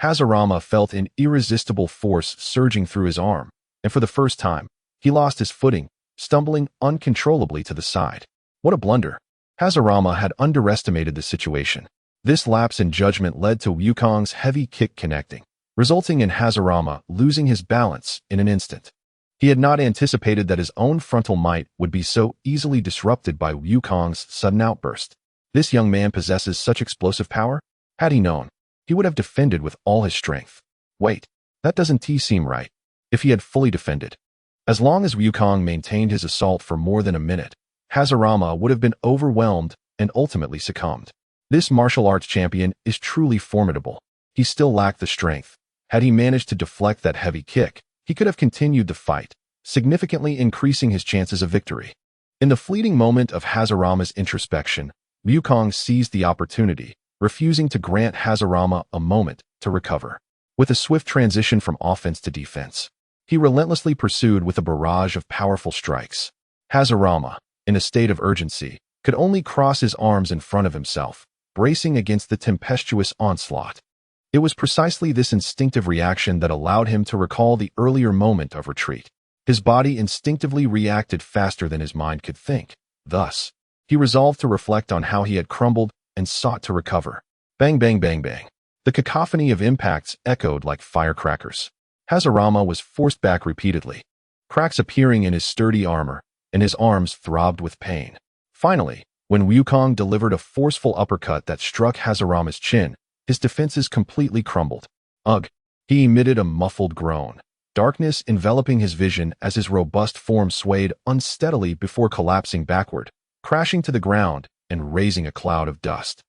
Speaker 1: Hashirama felt an irresistible force surging through his arm, and for the first time, he lost his footing, stumbling uncontrollably to the side. What a blunder. Hashirama had underestimated the situation. This lapse in judgment led to Wukong's heavy kick connecting, resulting in Hashirama losing his balance in an instant. He had not anticipated that his own frontal might would be so easily disrupted by Wukong's sudden outburst. This young man possesses such explosive power? Had he known, he would have defended with all his strength. Wait, that doesn't seem right. If he had fully defended. As long as Wukong maintained his assault for more than a minute, Hashirama would have been overwhelmed and ultimately succumbed. This martial arts champion is truly formidable. He still lacked the strength. Had he managed to deflect that heavy kick, he could have continued the fight, significantly increasing his chances of victory. In the fleeting moment of Hashirama's introspection, Wukong seized the opportunity, refusing to grant Hashirama a moment to recover. With a swift transition from offense to defense, he relentlessly pursued with a barrage of powerful strikes. Hashirama, in a state of urgency, could only cross his arms in front of himself, bracing against the tempestuous onslaught. It was precisely this instinctive reaction that allowed him to recall the earlier moment of retreat. His body instinctively reacted faster than his mind could think. Thus, he resolved to reflect on how he had crumbled and sought to recover. Bang, bang, bang, bang. The cacophony of impacts echoed like firecrackers. Hashirama was forced back repeatedly, cracks appearing in his sturdy armor, and his arms throbbed with pain. Finally, when Wukong delivered a forceful uppercut that struck Hashirama's chin, his defenses completely crumbled. Ugh! He emitted a muffled groan, darkness enveloping his vision as his robust form swayed unsteadily before collapsing backward, crashing to the ground and raising a cloud of dust.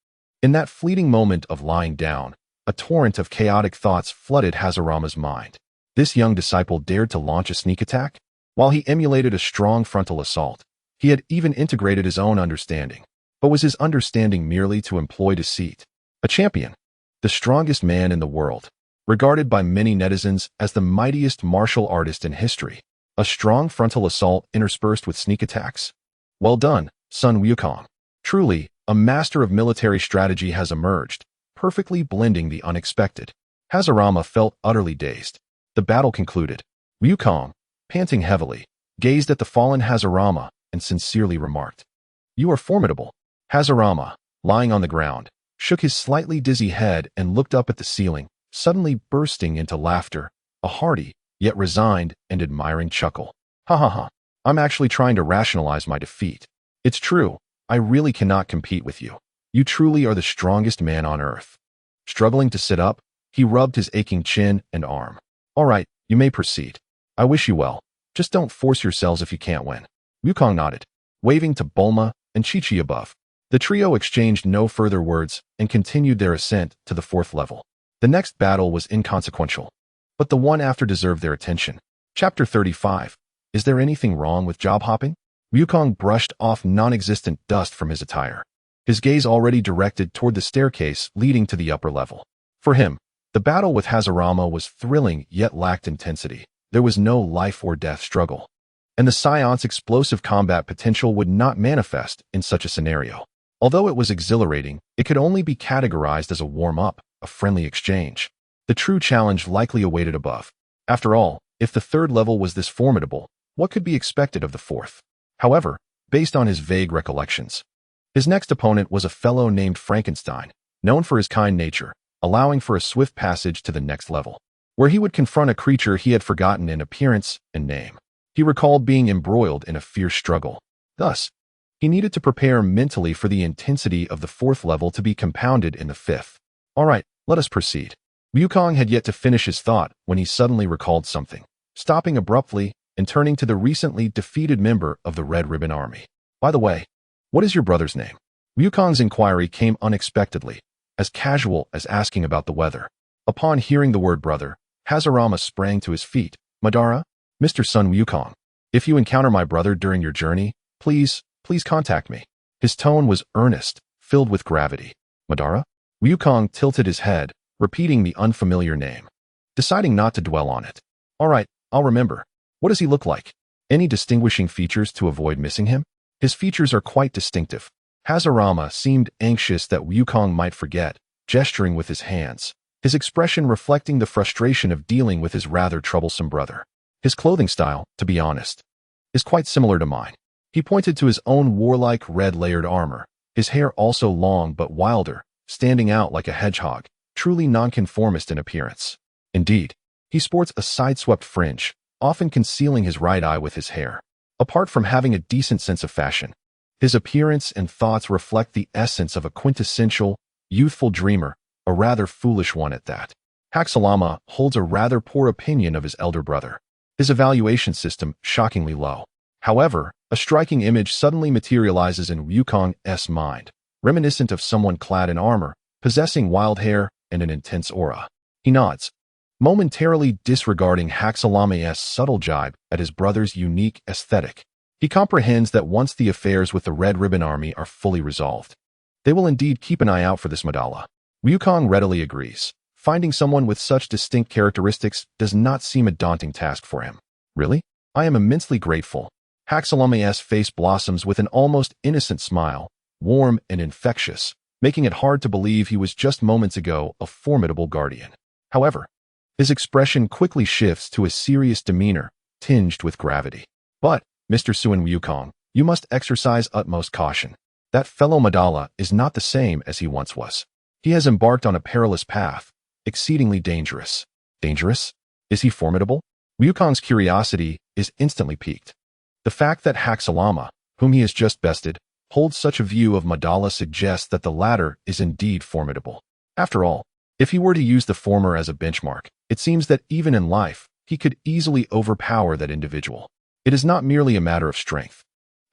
Speaker 1: In that fleeting moment of lying down, a torrent of chaotic thoughts flooded Hashirama's mind. This young disciple dared to launch a sneak attack? While he emulated a strong frontal assault, he had even integrated his own understanding. But was his understanding merely to employ deceit? A champion, the strongest man in the world, regarded by many netizens as the mightiest martial artist in history. A strong frontal assault interspersed with sneak attacks? Well done, Sun Wukong. Truly, a master of military strategy has emerged, perfectly blending the unexpected. Hashirama felt utterly dazed. The battle concluded. Wukong, panting heavily, gazed at the fallen Hashirama and sincerely remarked, "You are formidable." Hashirama, lying on the ground, shook his slightly dizzy head and looked up at the ceiling, suddenly bursting into laughter, a hearty, yet resigned and admiring chuckle. Ha ha ha. I'm actually trying to rationalize my defeat. It's true, I really cannot compete with you. You truly are the strongest man on earth. Struggling to sit up, he rubbed his aching chin and arm. All right, you may proceed. I wish you well. Just don't force yourselves if you can't win. Wukong nodded, waving to Bulma and Chi-Chi above. The trio exchanged no further words and continued their ascent to the 4th level. The next battle was inconsequential, but the one after deserved their attention. Chapter 35. Is there anything wrong with job hopping? Wukong brushed off non-existent dust from his attire, his gaze already directed toward the staircase leading to the upper level. For him, the battle with Hashirama was thrilling yet lacked intensity. There was no life or death struggle, and the Scion's explosive combat potential would not manifest in such a scenario. Although it was exhilarating, it could only be categorized as a warm-up, a friendly exchange. The true challenge likely awaited above. After all, if the 3rd level was this formidable, what could be expected of the 4th? However, based on his vague recollections, his next opponent was a fellow named Frankenstein, known for his kind nature, allowing for a swift passage to the next level, where he would confront a creature he had forgotten in appearance and name. He recalled being embroiled in a fierce struggle. Thus, he needed to prepare mentally for the intensity of the 4th level to be compounded in the 5th. All right, let us proceed. Wukong had yet to finish his thought when he suddenly recalled something, stopping abruptly and turning to the recently defeated member of the Red Ribbon Army. By the way, what is your brother's name? Wukong's inquiry came unexpectedly, as casual as asking about the weather. Upon hearing the word brother, Hashirama sprang to his feet. Madara? Mr. Sun Wukong, if you encounter my brother during your journey, please contact me. His tone was earnest, filled with gravity. Madara? Wukong tilted his head, repeating the unfamiliar name, deciding not to dwell on it. All right, I'll remember. What does he look like? Any distinguishing features to avoid missing him? His features are quite distinctive. Hashirama seemed anxious that Wukong might forget, gesturing with his hands, his expression reflecting the frustration of dealing with his rather troublesome brother. His clothing style, to be honest, is quite similar to mine. He pointed to his own warlike red layered armor, his hair also long but wilder, standing out like a hedgehog, truly nonconformist in appearance. Indeed, he sports a side-swept fringe, often concealing his right eye with his hair. Apart from having a decent sense of fashion, His appearance and thoughts reflect the essence of a quintessential, youthful dreamer, a rather foolish one at that. Haxalama holds a rather poor opinion of his elder brother. His evaluation system shockingly low. However, a striking image suddenly materializes in Wukong's mind, reminiscent of someone clad in armor, possessing wild hair and an intense aura. He nods, momentarily disregarding Haxalama's subtle jibe at his brother's unique aesthetic. He comprehends that once the affairs with the Red Ribbon Army are fully resolved, they will indeed keep an eye out for this Madala. Wukong readily agrees. Finding someone with such distinct characteristics does not seem a daunting task for him. Really? I am immensely grateful. Haxalama's face blossoms with an almost innocent smile, warm and infectious, making it hard to believe he was just moments ago a formidable guardian. However, his expression quickly shifts to a serious demeanor, tinged with gravity. But, Mr. Suan Wukong, you must exercise utmost caution. That fellow Madala is not the same as he once was. He has embarked on a perilous path, exceedingly dangerous. Dangerous? Is he formidable? Wukong's curiosity is instantly piqued. The fact that Haxalama, whom he has just bested, holds such a view of Madala suggests that the latter is indeed formidable. After all, if he were to use the former as a benchmark, it seems that even in life, he could easily overpower that individual. It is not merely a matter of strength.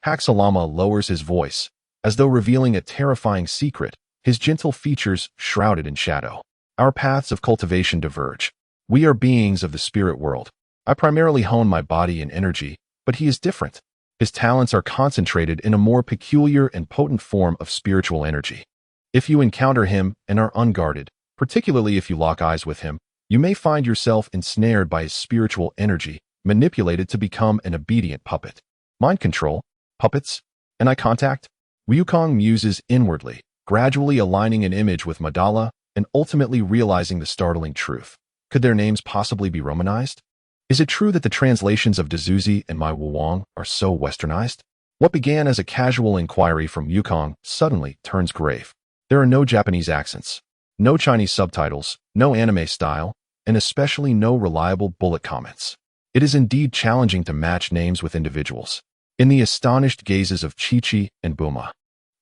Speaker 1: Haxalama lowers his voice, as though revealing a terrifying secret, his gentle features shrouded in shadow. Our paths of cultivation diverge. We are beings of the spirit world. I primarily hone my body and energy, but he is different. His talents are concentrated in a more peculiar and potent form of spiritual energy. If you encounter him and are unguarded, particularly if you lock eyes with him, you may find yourself ensnared by his spiritual energy, manipulated to become an obedient puppet. Mind control, puppets, and eye contact? Wukong muses inwardly, gradually aligning an image with Madala and ultimately realizing the startling truth. Could their names possibly be Romanized? Is it true that the translations of Dazuzi and Mai Wuwang are so westernized? What began as a casual inquiry from Wukong suddenly turns grave. There are no Japanese accents, no Chinese subtitles, no anime style, and especially no reliable bullet comments. It is indeed challenging to match names with individuals. In the astonished gazes of Chi-Chi and Buma,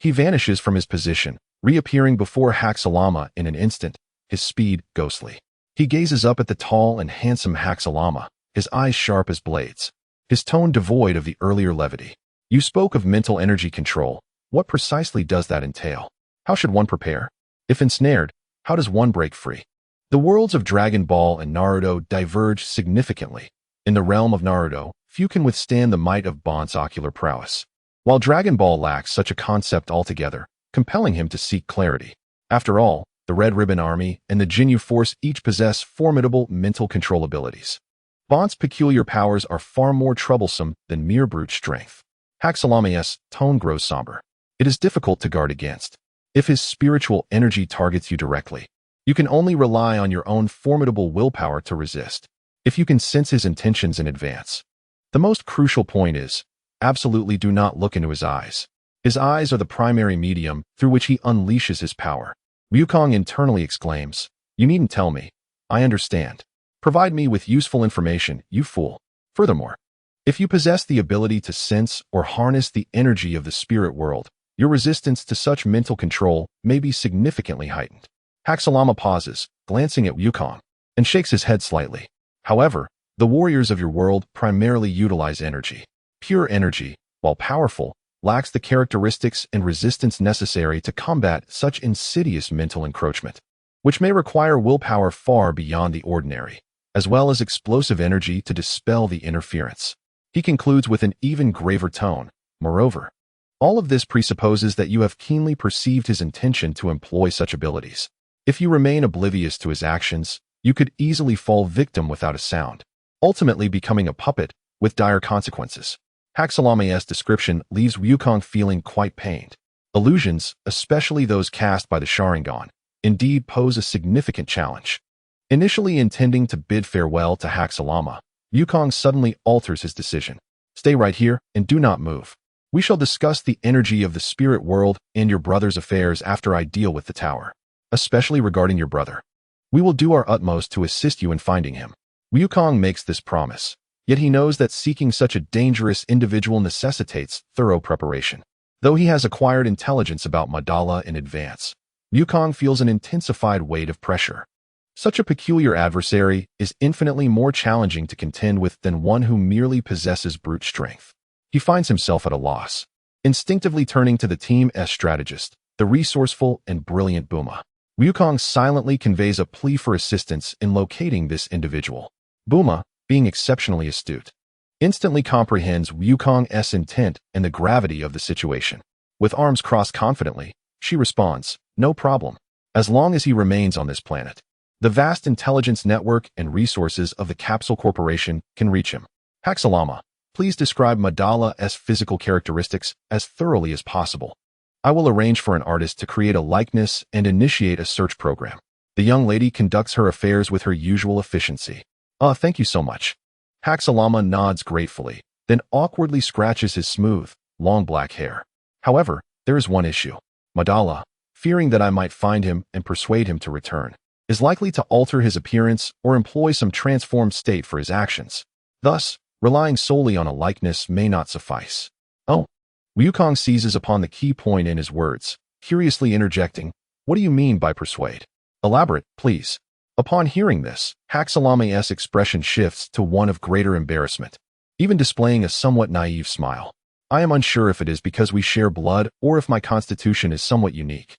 Speaker 1: he vanishes from his position, reappearing before Haxalama in an instant, his speed ghostly. He gazes up at the tall and handsome Haxalama, his eyes sharp as blades, his tone devoid of the earlier levity. You spoke of mental energy control. What precisely does that entail? How should one prepare? If ensnared, how does one break free? The worlds of Dragon Ball and Naruto diverge significantly. In the realm of Naruto, few can withstand the might of Bon's ocular prowess, while Dragon Ball lacks such a concept altogether, compelling him to seek clarity. After all, the Red Ribbon Army and the Jinyu Force each possess formidable mental control abilities. Bon's peculiar powers are far more troublesome than mere brute strength. Haxalama's tone grows somber. It is difficult to guard against. If his spiritual energy targets you directly, you can only rely on your own formidable willpower to resist. If you can sense his intentions in advance. The most crucial point is, absolutely do not look into his eyes. His eyes are the primary medium through which he unleashes his power. Wukong internally exclaims, "You needn't tell me. I understand. Provide me with useful information, you fool." Furthermore, if you possess the ability to sense or harness the energy of the spirit world, your resistance to such mental control may be significantly heightened. Haxalama pauses, glancing at Wukong, and shakes his head slightly. However, the warriors of your world primarily utilize energy. Pure energy, while powerful, lacks the characteristics and resistance necessary to combat such insidious mental encroachment, which may require willpower far beyond the ordinary, as well as explosive energy to dispel the interference. He concludes with an even graver tone. Moreover, all of this presupposes that you have keenly perceived his intention to employ such abilities. If you remain oblivious to his actions, you could easily fall victim without a sound, ultimately becoming a puppet with dire consequences. Haxalama's description leaves Wukong feeling quite pained. Illusions, especially those cast by the Sharingan, indeed pose a significant challenge. Initially intending to bid farewell to Haxalama, Wukong suddenly alters his decision. Stay right here and do not move. We shall discuss the energy of the spirit world and your brother's affairs after I deal with the tower, especially regarding your brother. We will do our utmost to assist you in finding him. Wukong makes this promise, yet he knows that seeking such a dangerous individual necessitates thorough preparation. Though he has acquired intelligence about Madala in advance, Wukong feels an intensified weight of pressure. Such a peculiar adversary is infinitely more challenging to contend with than one who merely possesses brute strength. He finds himself at a loss, instinctively turning to the Team S strategist, the resourceful and brilliant Buma. Wukong silently conveys a plea for assistance in locating this individual. Buma, being exceptionally astute, instantly comprehends Wukong's intent and the gravity of the situation. With arms crossed confidently, she responds, "No problem. As long as he remains on this planet, the vast intelligence network and resources of the Capsule Corporation can reach him." Haxalama, please describe Madala's physical characteristics as thoroughly as possible. I will arrange for an artist to create a likeness and initiate a search program. The young lady conducts her affairs with her usual efficiency. Thank you so much. Haxalama nods gratefully, then awkwardly scratches his smooth, long black hair. However, there is one issue. Madala, fearing that I might find him and persuade him to return, is likely to alter his appearance or employ some transformed state for his actions. Thus, relying solely on a likeness may not suffice. Oh. Wukong seizes upon the key point in his words, curiously interjecting, "What do you mean by persuade? Elaborate, please." Upon hearing this, Haxalama's expression shifts to one of greater embarrassment, even displaying a somewhat naive smile. I am unsure if it is because we share blood or if my constitution is somewhat unique.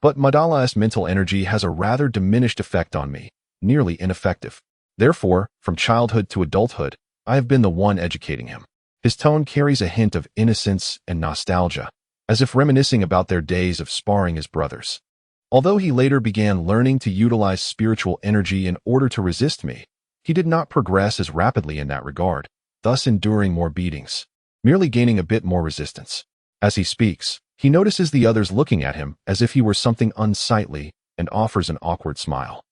Speaker 1: But Madala's mental energy has a rather diminished effect on me, nearly ineffective. Therefore, from childhood to adulthood, I have been the one educating him. His tone carries a hint of innocence and nostalgia, as if reminiscing about their days of sparring as brothers. Although he later began learning to utilize spiritual energy in order to resist me, he did not progress as rapidly in that regard, thus enduring more beatings, merely gaining a bit more resistance. As he speaks, he notices the others looking at him as if he were something unsightly and offers an awkward smile.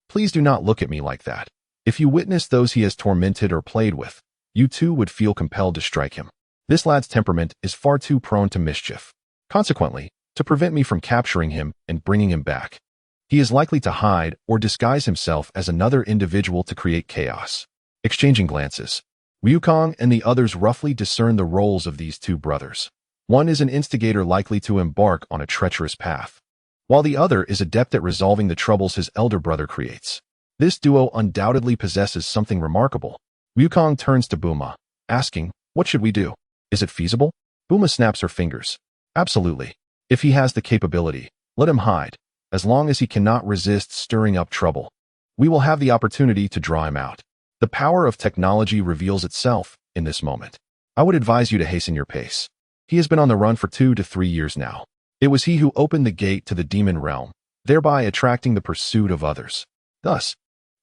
Speaker 1: Please do not look at me like that. If you witness those he has tormented or played with, you too would feel compelled to strike him. This lad's temperament is far too prone to mischief. Consequently, to prevent me from capturing him and bringing him back, he is likely to hide or disguise himself as another individual to create chaos. Exchanging glances, Wukong and the others roughly discern the roles of these two brothers. One is an instigator likely to embark on a treacherous path, while the other is adept at resolving the troubles his elder brother creates. This duo undoubtedly possesses something remarkable. Wukong turns to Buma, asking, "What should we do? Is it feasible?" Buma snaps her fingers. "Absolutely. If he has the capability, let him hide, as long as he cannot resist stirring up trouble. We will have the opportunity to draw him out. The power of technology reveals itself in this moment. I would advise you to hasten your pace. He has been on the run for 2 to 3 years now. It was he who opened the gate to the demon realm, thereby attracting the pursuit of others. Thus,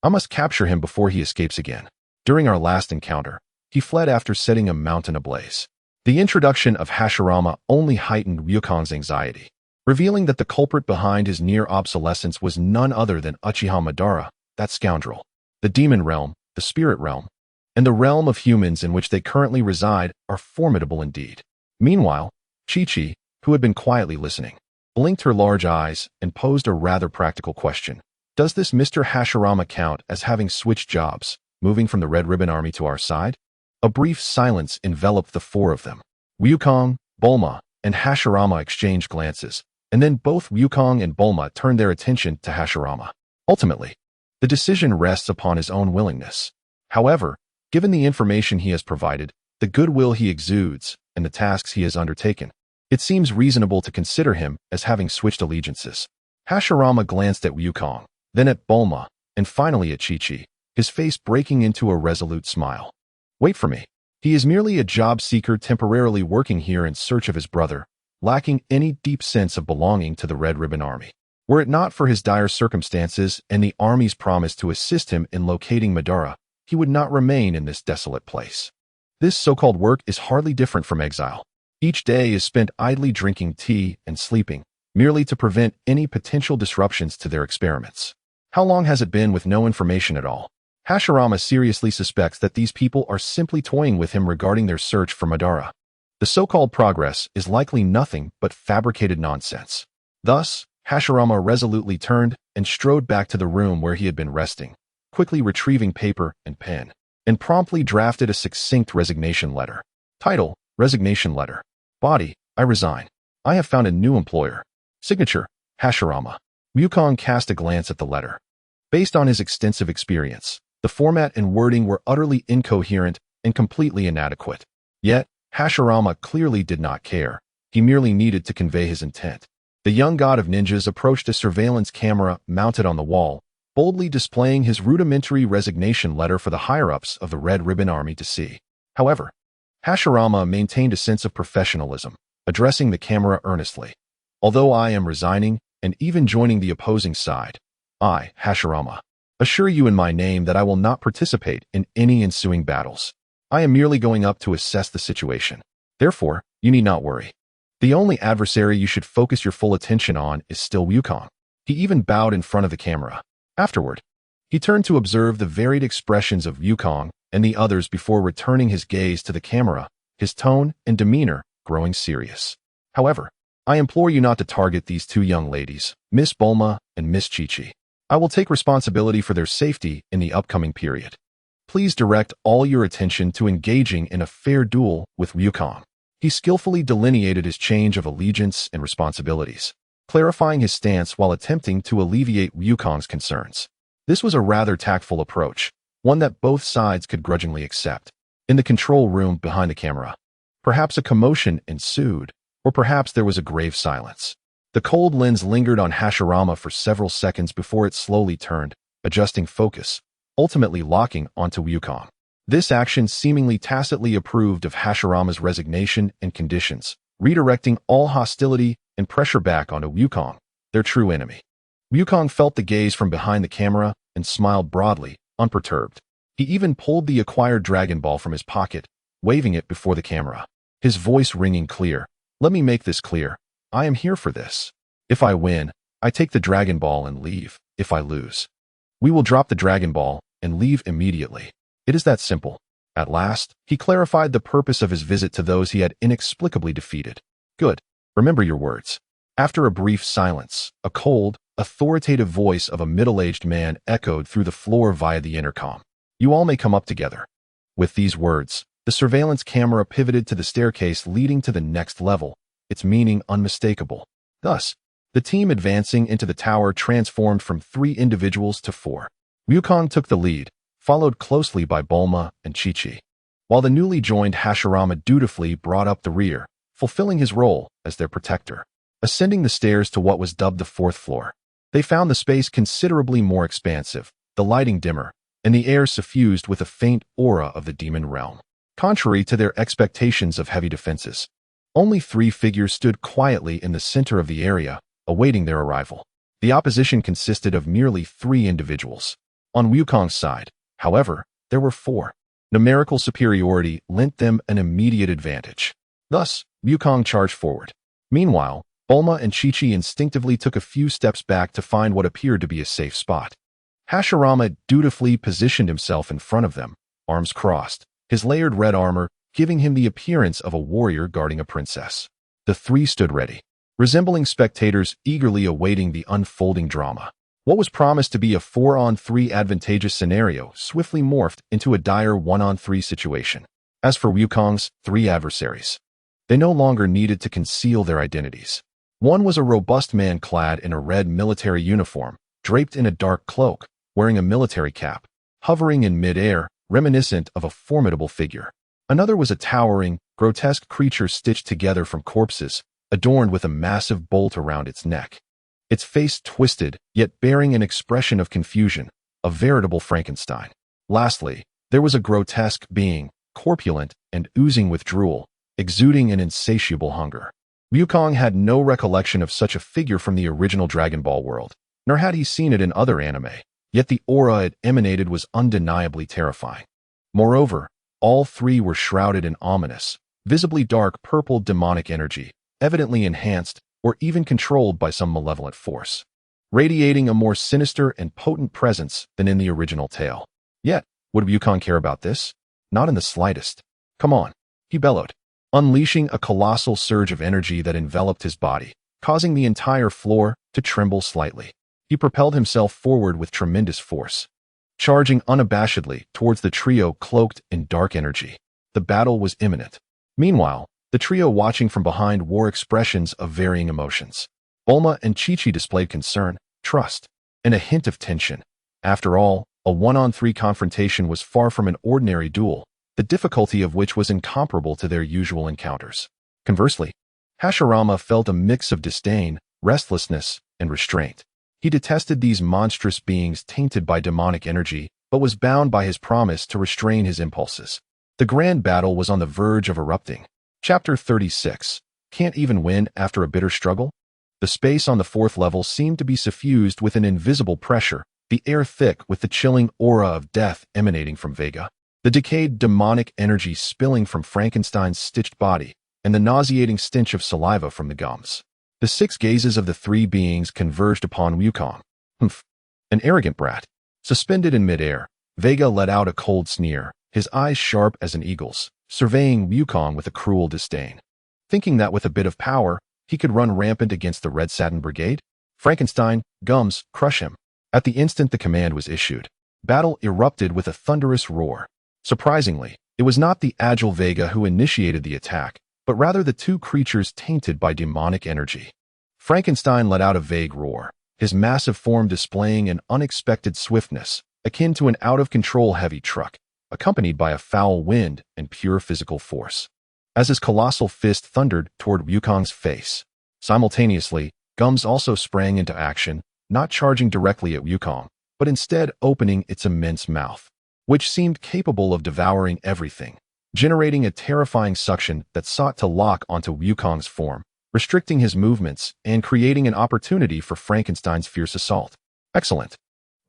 Speaker 1: I must capture him before he escapes again. During our last encounter, he fled after setting a mountain ablaze." The introduction of Hashirama only heightened Wukong's anxiety, revealing that the culprit behind his near obsolescence was none other than Uchiha Madara, that scoundrel. The demon realm, the spirit realm, and the realm of humans in which they currently reside are formidable indeed. Meanwhile, Chi-Chi, who had been quietly listening, blinked her large eyes and posed a rather practical question. Does this Mr. Hashirama count as having switched jobs, moving from the Red Ribbon Army to our side? A brief silence enveloped the four of them. Wukong, Bulma, and Hashirama exchanged glances, and then both Wukong and Bulma turned their attention to Hashirama. Ultimately, the decision rests upon his own willingness. However, given the information he has provided, the goodwill he exudes, and the tasks he has undertaken, it seems reasonable to consider him as having switched allegiances. Hashirama glanced at Wukong, then at Bulma, and finally at Chi-Chi, his face breaking into a resolute smile. "Wait for me. He is merely a job seeker temporarily working here in search of his brother, lacking any deep sense of belonging to the Red Ribbon Army. Were it not for his dire circumstances and the Army's promise to assist him in locating Madara, he would not remain in this desolate place. This so-called work is hardly different from exile. Each day is spent idly drinking tea and sleeping, merely to prevent any potential disruptions to their experiments. How long has it been with no information at all?" Hashirama seriously suspects that these people are simply toying with him regarding their search for Madara. The so-called progress is likely nothing but fabricated nonsense. Thus, Hashirama resolutely turned and strode back to the room where he had been resting, quickly retrieving paper and pen, and promptly drafted a succinct resignation letter. Title: Resignation Letter. Body: I resign. I have found a new employer. Signature, Hashirama. Wukong cast a glance at the letter. Based on his extensive experience, the format and wording were utterly incoherent and completely inadequate. Yet, Hashirama clearly did not care. He merely needed to convey his intent. The young god of ninjas approached a surveillance camera mounted on the wall, boldly displaying his rudimentary resignation letter for the higher-ups of the Red Ribbon Army to see. However, Hashirama maintained a sense of professionalism, addressing the camera earnestly. Although I am resigning and even joining the opposing side, I, Hashirama, assure you in my name that I will not participate in any ensuing battles. I am merely going up to assess the situation. Therefore, you need not worry. The only adversary you should focus your full attention on is still Wukong. He even bowed in front of the camera. Afterward, he turned to observe the varied expressions of Wukong and the others before returning his gaze to the camera, his tone and demeanor growing serious. However, I implore you not to target these two young ladies, Miss Bulma and Miss Chi-Chi. I will take responsibility for their safety in the upcoming period. Please direct all your attention to engaging in a fair duel with Wukong. He skillfully delineated his change of allegiance and responsibilities, clarifying his stance while attempting to alleviate Wukong's concerns. This was a rather tactful approach, one that both sides could grudgingly accept. In the control room behind the camera, perhaps a commotion ensued, or perhaps there was a grave silence. The cold lens lingered on Hashirama for several seconds before it slowly turned, adjusting focus, ultimately locking onto Wukong. This action seemingly tacitly approved of Hashirama's resignation and conditions, redirecting all hostility and pressure back onto Wukong, their true enemy. Wukong felt the gaze from behind the camera and smiled broadly, unperturbed. He even pulled the acquired Dragon Ball from his pocket, waving it before the camera. His voice ringing clear. Let me make this clear. I am here for this. If I win, I take the Dragon Ball and leave. If I lose, we will drop the Dragon Ball and leave immediately. It is that simple. At last, he clarified the purpose of his visit to those he had inexplicably defeated. Good. Remember your words. After a brief silence, a cold, authoritative voice of a middle-aged man echoed through the floor via the intercom. You all may come up together. With these words, the surveillance camera pivoted to the staircase leading to the next level, its meaning unmistakable. Thus, the team advancing into the tower transformed from 3 individuals to 4. Wukong took the lead, followed closely by Bulma and Chi-Chi, while the newly joined Hashirama dutifully brought up the rear, fulfilling his role as their protector. Ascending the stairs to what was dubbed the 4th floor, they found the space considerably more expansive, the lighting dimmer, and the air suffused with a faint aura of the demon realm. Contrary to their expectations of heavy defenses, only 3 figures stood quietly in the center of the area, awaiting their arrival. The opposition consisted of merely 3 individuals. On Wukong's side, however, there were 4. Numerical superiority lent them an immediate advantage. Thus, Wukong charged forward. Meanwhile, Bulma and Chi-Chi instinctively took a few steps back to find what appeared to be a safe spot. Hashirama dutifully positioned himself in front of them, arms crossed, his layered red armor giving him the appearance of a warrior guarding a princess. The 3 stood ready, resembling spectators eagerly awaiting the unfolding drama. What was promised to be a 4-on-3 advantageous scenario swiftly morphed into a dire 1-on-3 situation. As for Wukong's 3 adversaries, they no longer needed to conceal their identities. One was a robust man clad in a red military uniform, draped in a dark cloak, wearing a military cap, hovering in mid-air, reminiscent of a formidable figure. Another was a towering, grotesque creature stitched together from corpses, adorned with a massive bolt around its neck. Its face twisted, yet bearing an expression of confusion, a veritable Frankenstein. Lastly, there was a grotesque being, corpulent and oozing with drool, exuding an insatiable hunger. Wukong had no recollection of such a figure from the original Dragon Ball world, nor had he seen it in other anime, yet the aura it emanated was undeniably terrifying. Moreover, all 3 were shrouded in ominous, visibly dark purple demonic energy, evidently enhanced or even controlled by some malevolent force, radiating a more sinister and potent presence than in the original tale. Yet, would Wukong care about this? Not in the slightest. Come on, he bellowed, unleashing a colossal surge of energy that enveloped his body, causing the entire floor to tremble slightly. He propelled himself forward with tremendous force, charging unabashedly towards the trio cloaked in dark energy. The battle was imminent. Meanwhile, The trio watching from behind wore expressions of varying emotions. Bulma and Chi-Chi displayed concern, trust, and a hint of tension. After all, a one-on-three confrontation was far from an ordinary duel, the difficulty of which was incomparable to their usual encounters. Conversely, Hashirama felt a mix of disdain, restlessness, and restraint. He detested these monstrous beings tainted by demonic energy, but was bound by his promise to restrain his impulses. The grand battle was on the verge of erupting. Chapter 36. Can't even win after a bitter struggle? The space on the fourth level seemed to be suffused with an invisible pressure, the air thick with the chilling aura of death emanating from Vega, the decayed demonic energy spilling from Frankenstein's stitched body, and the nauseating stench of saliva from the gums. The 6 gazes of the 3 beings converged upon Wukong. Humph! An arrogant brat. Suspended in midair, Vega let out a cold sneer, his eyes sharp as an eagle's, surveying Wukong with a cruel disdain. Thinking that with a bit of power, he could run rampant against the Red Satin Brigade? Frankenstein, Gums, crush him. At the instant the command was issued, battle erupted with a thunderous roar. Surprisingly, it was not the agile Vega who initiated the attack, but rather the 2 creatures tainted by demonic energy. Frankenstein let out a vague roar, his massive form displaying an unexpected swiftness, akin to an out-of-control heavy truck, accompanied by a foul wind and pure physical force. As his colossal fist thundered toward Wukong's face. Simultaneously, Gums also sprang into action, not charging directly at Wukong, but instead opening its immense mouth, which seemed capable of devouring everything, generating a terrifying suction that sought to lock onto Wukong's form, restricting his movements and creating an opportunity for Frankenstein's fierce assault. Excellent.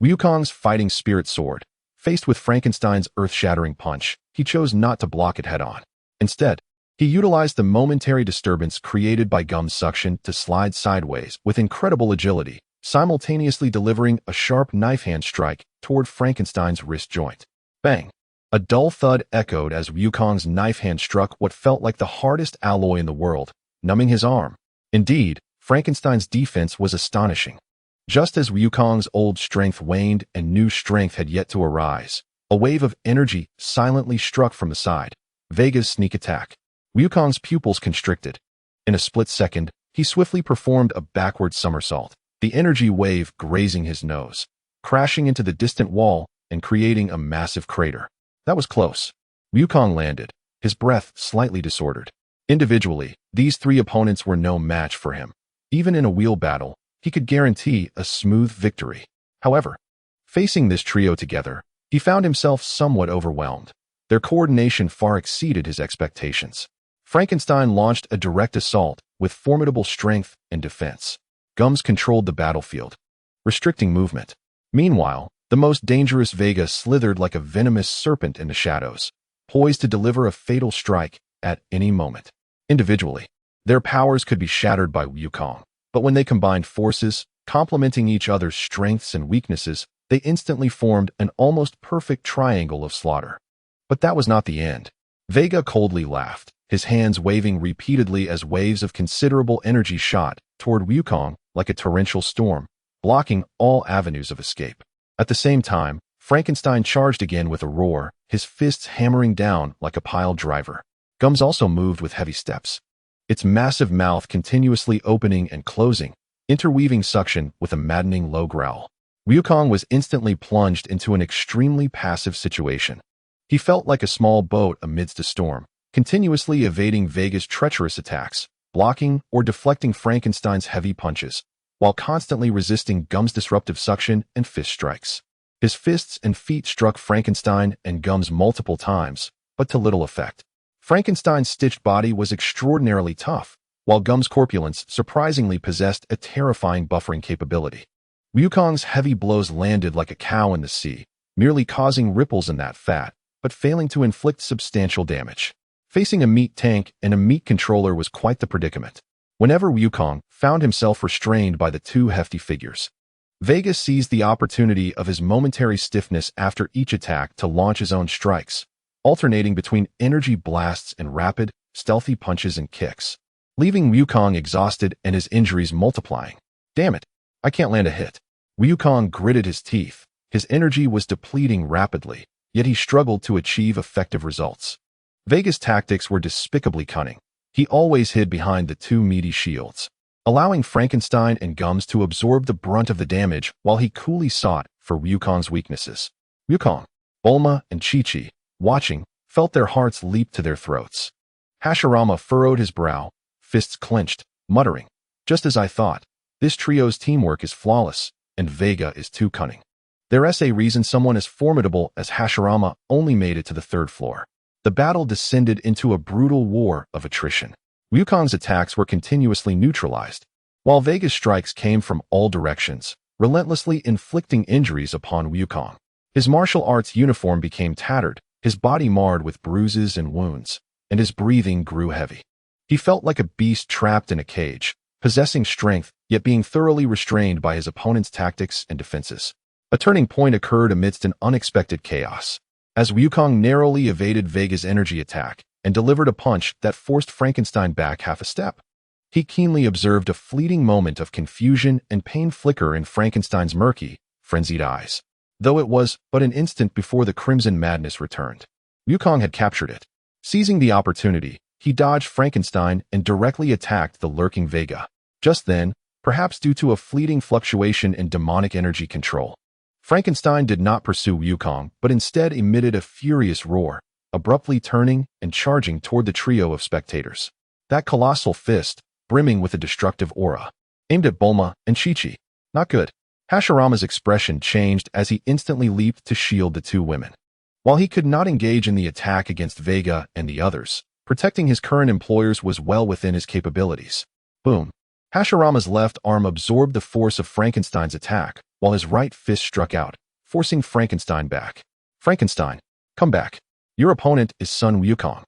Speaker 1: Wukong's fighting spirit soared. Faced with Frankenstein's earth-shattering punch, he chose not to block it head-on. Instead, he utilized the momentary disturbance created by Gum's suction to slide sideways with incredible agility, simultaneously delivering a sharp knife-hand strike toward Frankenstein's wrist joint. Bang! A dull thud echoed as Wukong's knife hand struck what felt like the hardest alloy in the world, numbing his arm. Indeed, Frankenstein's defense was astonishing. Just as Wukong's old strength waned and new strength had yet to arise, a wave of energy silently struck from the side. Vega's sneak attack. Wukong's pupils constricted. In a split second, he swiftly performed a backward somersault, the energy wave grazing his nose, crashing into the distant wall and creating a massive crater. That was close. Wukong landed, his breath slightly disordered. Individually, these 3 opponents were no match for him. Even in a wheel battle, he could guarantee a smooth victory. However, facing this trio together, he found himself somewhat overwhelmed. Their coordination far exceeded his expectations. Frankenstein launched a direct assault with formidable strength and defense. Gums controlled the battlefield, restricting movement. Meanwhile, the most dangerous Vega slithered like a venomous serpent in the shadows, poised to deliver a fatal strike at any moment. Individually, their powers could be shattered by Wukong, but when they combined forces, complementing each other's strengths and weaknesses, they instantly formed an almost perfect triangle of slaughter. But that was not the end. Vega coldly laughed, his hands waving repeatedly as waves of considerable energy shot toward Wukong like a torrential storm, blocking all avenues of escape. At the same time, Frankenstein charged again with a roar, his fists hammering down like a pile driver. Gums also moved with heavy steps, its massive mouth continuously opening and closing, interweaving suction with a maddening low growl. Wukong was instantly plunged into an extremely passive situation. He felt like a small boat amidst a storm, continuously evading Vega's treacherous attacks, blocking or deflecting Frankenstein's heavy punches, while constantly resisting Gum's disruptive suction and fist strikes. His fists and feet struck Frankenstein and Gums multiple times, but to little effect. Frankenstein's stitched body was extraordinarily tough, while Gum's corpulence surprisingly possessed a terrifying buffering capability. Wukong's heavy blows landed like a cow in the sea, merely causing ripples in that fat, but failing to inflict substantial damage. Facing a meat tank and a meat controller was quite the predicament. Whenever Wukong found himself restrained by the 2 hefty figures, Vega seized the opportunity of his momentary stiffness after each attack to launch his own strikes, alternating between energy blasts and rapid, stealthy punches and kicks, leaving Wukong exhausted and his injuries multiplying. Damn it, I can't land a hit. Wukong gritted his teeth. His energy was depleting rapidly, yet he struggled to achieve effective results. Vega's tactics were despicably cunning. He always hid behind the two meaty shields, allowing Frankenstein and Gums to absorb the brunt of the damage while he coolly sought for Wukong's weaknesses. Wukong, Bulma, and Chi-Chi, watching, felt their hearts leap to their throats. Hashirama furrowed his brow, fists clenched, muttering, "Just as I thought, this trio's teamwork is flawless, and Vega is too cunning." There's a reason someone as formidable as Hashirama only made it to the third floor. The battle descended into a brutal war of attrition. Wukong's attacks were continuously neutralized, while Vega's strikes came from all directions, relentlessly inflicting injuries upon Wukong. His martial arts uniform became tattered, his body marred with bruises and wounds, and his breathing grew heavy. He felt like a beast trapped in a cage, possessing strength, yet being thoroughly restrained by his opponent's tactics and defenses. A turning point occurred amidst an unexpected chaos, as Wukong narrowly evaded Vega's energy attack and delivered a punch that forced Frankenstein back half a step. He keenly observed a fleeting moment of confusion and pain flicker in Frankenstein's murky, frenzied eyes, though it was but an instant before the crimson madness returned. Wukong had captured it. Seizing the opportunity, he dodged Frankenstein and directly attacked the lurking Vega. Just then, perhaps due to a fleeting fluctuation in demonic energy control, Frankenstein did not pursue Wukong, but instead emitted a furious roar, abruptly turning and charging toward the trio of spectators. That colossal fist, brimming with a destructive aura, aimed at Bulma and Chi-Chi. Not good. Hashirama's expression changed as he instantly leaped to shield the two women. While he could not engage in the attack against Vega and the others, protecting his current employers was well within his capabilities. Boom. Hashirama's left arm absorbed the force of Frankenstein's attack, while his right fist struck out, forcing Frankenstein back. "Frankenstein, come back. Your opponent is Sun Wukong."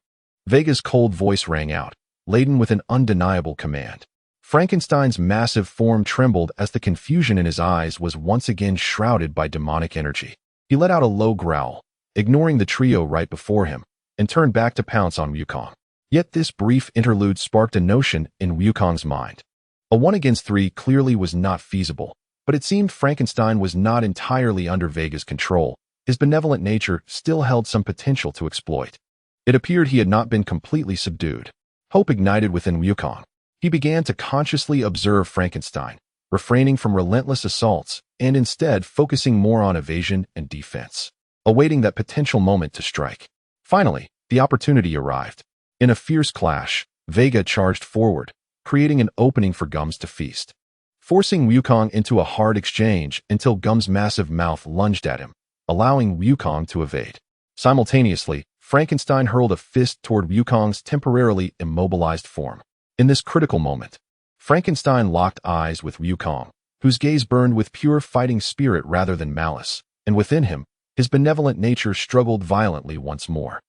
Speaker 1: Vega's cold voice rang out, laden with an undeniable command. Frankenstein's massive form trembled as the confusion in his eyes was once again shrouded by demonic energy. He let out a low growl, ignoring the trio right before him, and turned back to pounce on Wukong. Yet this brief interlude sparked a notion in Wukong's mind. A 1 against 3 clearly was not feasible, but it seemed Frankenstein was not entirely under Vega's control. His benevolent nature still held some potential to exploit. It appeared he had not been completely subdued. Hope ignited within Wukong. He began to consciously observe Frankenstein, refraining from relentless assaults and instead focusing more on evasion and defense, awaiting that potential moment to strike. Finally, the opportunity arrived. In a fierce clash, Vega charged forward, creating an opening for Gums to feast, forcing Wukong into a hard exchange until Gums' massive mouth lunged at him, allowing Wukong to evade. Simultaneously, Frankenstein hurled a fist toward Wukong's temporarily immobilized form. In this critical moment, Frankenstein locked eyes with Wukong, whose gaze burned with pure fighting spirit rather than malice, and within him, his benevolent nature struggled violently once more,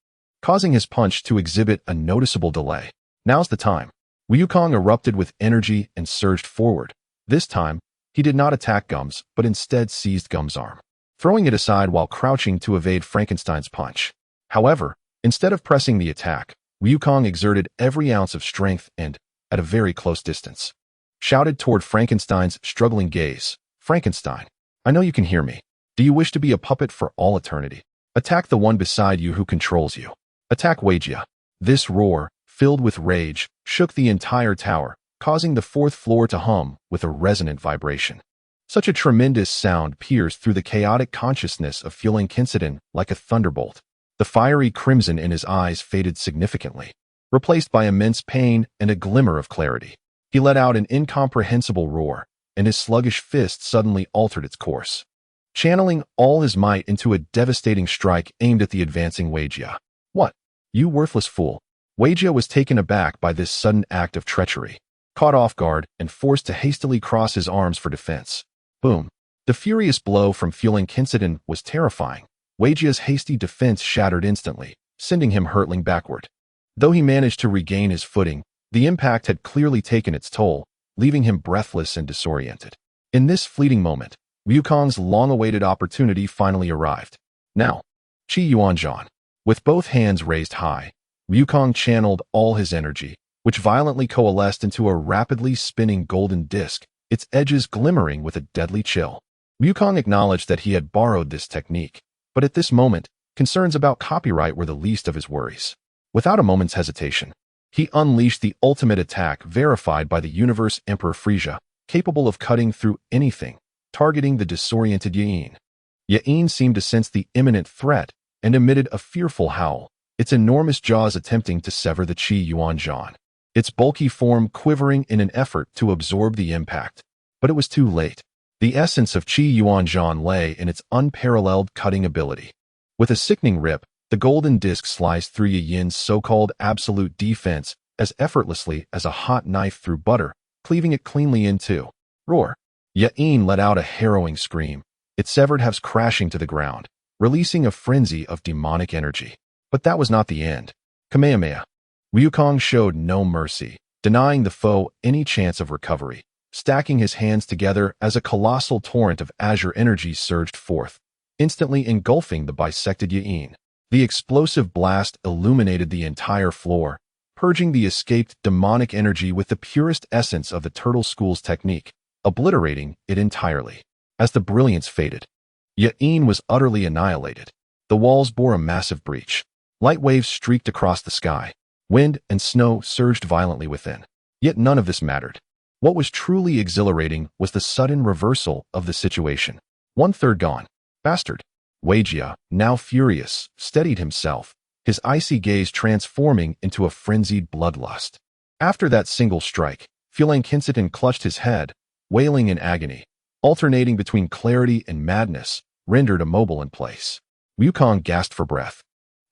Speaker 1: causing his punch to exhibit a noticeable delay. "Now's the time." Wukong erupted with energy and surged forward. This time, he did not attack Gums, but instead seized Gums' arm, throwing it aside while crouching to evade Frankenstein's punch. However, instead of pressing the attack, Wukong exerted every ounce of strength and, at a very close distance, shouted toward Frankenstein's struggling gaze, "Frankenstein, I know you can hear me. Do you wish to be a puppet for all eternity? Attack the one beside you who controls you. Attack Weijia." This roar, filled with rage, shook the entire tower, causing the fourth floor to hum with a resonant vibration. Such a tremendous sound pierced through the chaotic consciousness of Fueling Kinsidin like a thunderbolt. The fiery crimson in his eyes faded significantly, replaced by immense pain and a glimmer of clarity. He let out an incomprehensible roar, and his sluggish fist suddenly altered its course, channeling all his might into a devastating strike aimed at the advancing Weijia. "What? You worthless fool!" Weijia was taken aback by this sudden act of treachery, caught off guard and forced to hastily cross his arms for defense. Boom. The furious blow from Fueling Kinsidin was terrifying. Weijia's hasty defense shattered instantly, sending him hurtling backward. Though he managed to regain his footing, the impact had clearly taken its toll, leaving him breathless and disoriented. In this fleeting moment, Wukong's long-awaited opportunity finally arrived. Now, Qi Yuanzhan. With both hands raised high, Wukong channeled all his energy, which violently coalesced into a rapidly spinning golden disc, its edges glimmering with a deadly chill. Wukong acknowledged that he had borrowed this technique, but at this moment, concerns about copyright were the least of his worries. Without a moment's hesitation, He unleashed the ultimate attack verified by the Universe Emperor Frisia, capable of cutting through anything, targeting the disoriented Yain. Yain seemed to sense the imminent threat and emitted a fearful howl, its enormous jaws attempting to sever the Qi Yuanzhan, its bulky form quivering in an effort to absorb the impact. But it was too late. The essence of Qi Yuanzhan lay in its unparalleled cutting ability. With a sickening rip, the golden disc sliced through Yin's so-called absolute defense as effortlessly as a hot knife through butter, cleaving it cleanly in two. Roar! Yin let out a harrowing scream, its severed halves crashing to the ground, releasing a frenzy of demonic energy. But that was not the end. Kamehameha. Wukong showed no mercy, denying the foe any chance of recovery, stacking his hands together as a colossal torrent of azure energy surged forth, instantly engulfing the bisected Yin. The explosive blast illuminated the entire floor, purging the escaped demonic energy with the purest essence of the Turtle School's technique, obliterating it entirely. As the brilliance faded, Yin was utterly annihilated. The walls bore a massive breach. Light waves streaked across the sky. Wind and snow surged violently within. Yet none of this mattered. What was truly exhilarating was the sudden reversal of the situation. 1/3 gone. Bastard. Weijia, now furious, steadied himself, his icy gaze transforming into a frenzied bloodlust. After that single strike, Fulankinsitan clutched his head, wailing in agony, alternating between clarity and madness, rendered immobile in place. Wukong gasped for breath.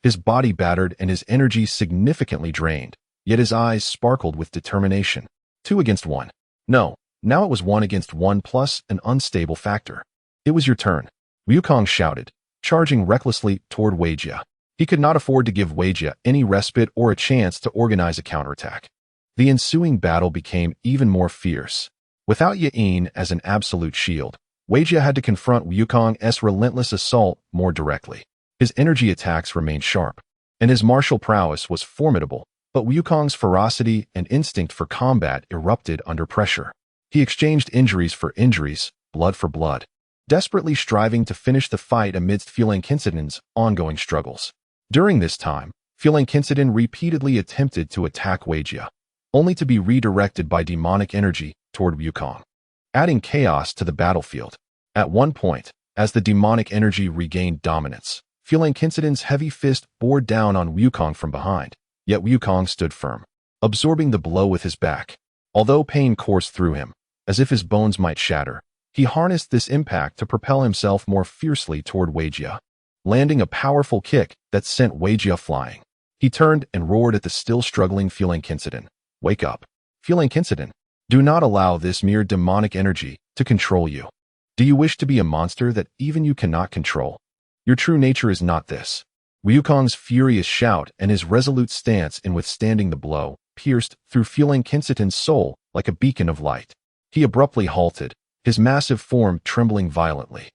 Speaker 1: His body battered and his energy significantly drained, yet his eyes sparkled with determination. 2 against 1. No, now it was 1 against 1 plus an unstable factor. It was your turn. Wukong shouted, charging recklessly toward Weijia. He could not afford to give Weijia any respite or a chance to organize a counterattack. The ensuing battle became even more fierce. Without Yin as an absolute shield, Weijia had to confront Wukong's relentless assault more directly. His energy attacks remained sharp, and his martial prowess was formidable, but Wukong's ferocity and instinct for combat erupted under pressure. He exchanged injuries for injuries, blood for blood, desperately striving to finish the fight amidst Fulankinsitan's ongoing struggles. During this time, Fulankinsitan repeatedly attempted to attack Weijia, only to be redirected by demonic energy toward Wukong, adding chaos to the battlefield. At one point, as the demonic energy regained dominance, Fulankinsitan's heavy fist bore down on Wukong from behind, yet Wukong stood firm, absorbing the blow with his back. Although pain coursed through him, as if his bones might shatter, he harnessed this impact to propel himself more fiercely toward Weijia, landing a powerful kick that sent Weijia flying. He turned and roared at the still struggling Fulankinsitan. Wake up. Fulankinsitan, do not allow this mere demonic energy to control you. Do you wish to be a monster that even you cannot control? Your true nature is not this. Wukong's furious shout and his resolute stance in withstanding the blow pierced through Fulankinsitan's soul like a beacon of light. He abruptly halted, his massive form trembling violently,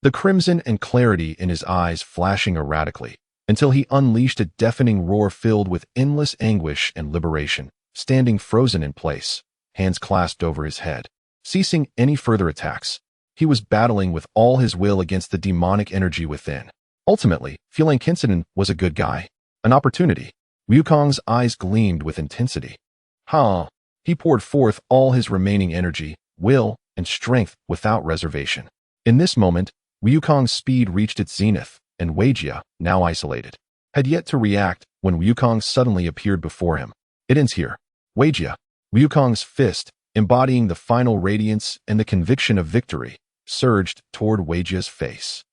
Speaker 1: the crimson and clarity in his eyes flashing erratically, until he unleashed a deafening roar filled with endless anguish and liberation, standing frozen in place, hands clasped over his head. Ceasing any further attacks, he was battling with all his will against the demonic energy within. Ultimately, Fulankinsitan was a good guy, an opportunity. Wukong's eyes gleamed with intensity. He poured forth all his remaining energy, will, and strength without reservation. In this moment, Wukong's speed reached its zenith, and Weijia, now isolated, had yet to react when Wukong suddenly appeared before him. It ends here. Weijia, Wukong's fist, embodying the final radiance and the conviction of victory, surged toward Weijia's face.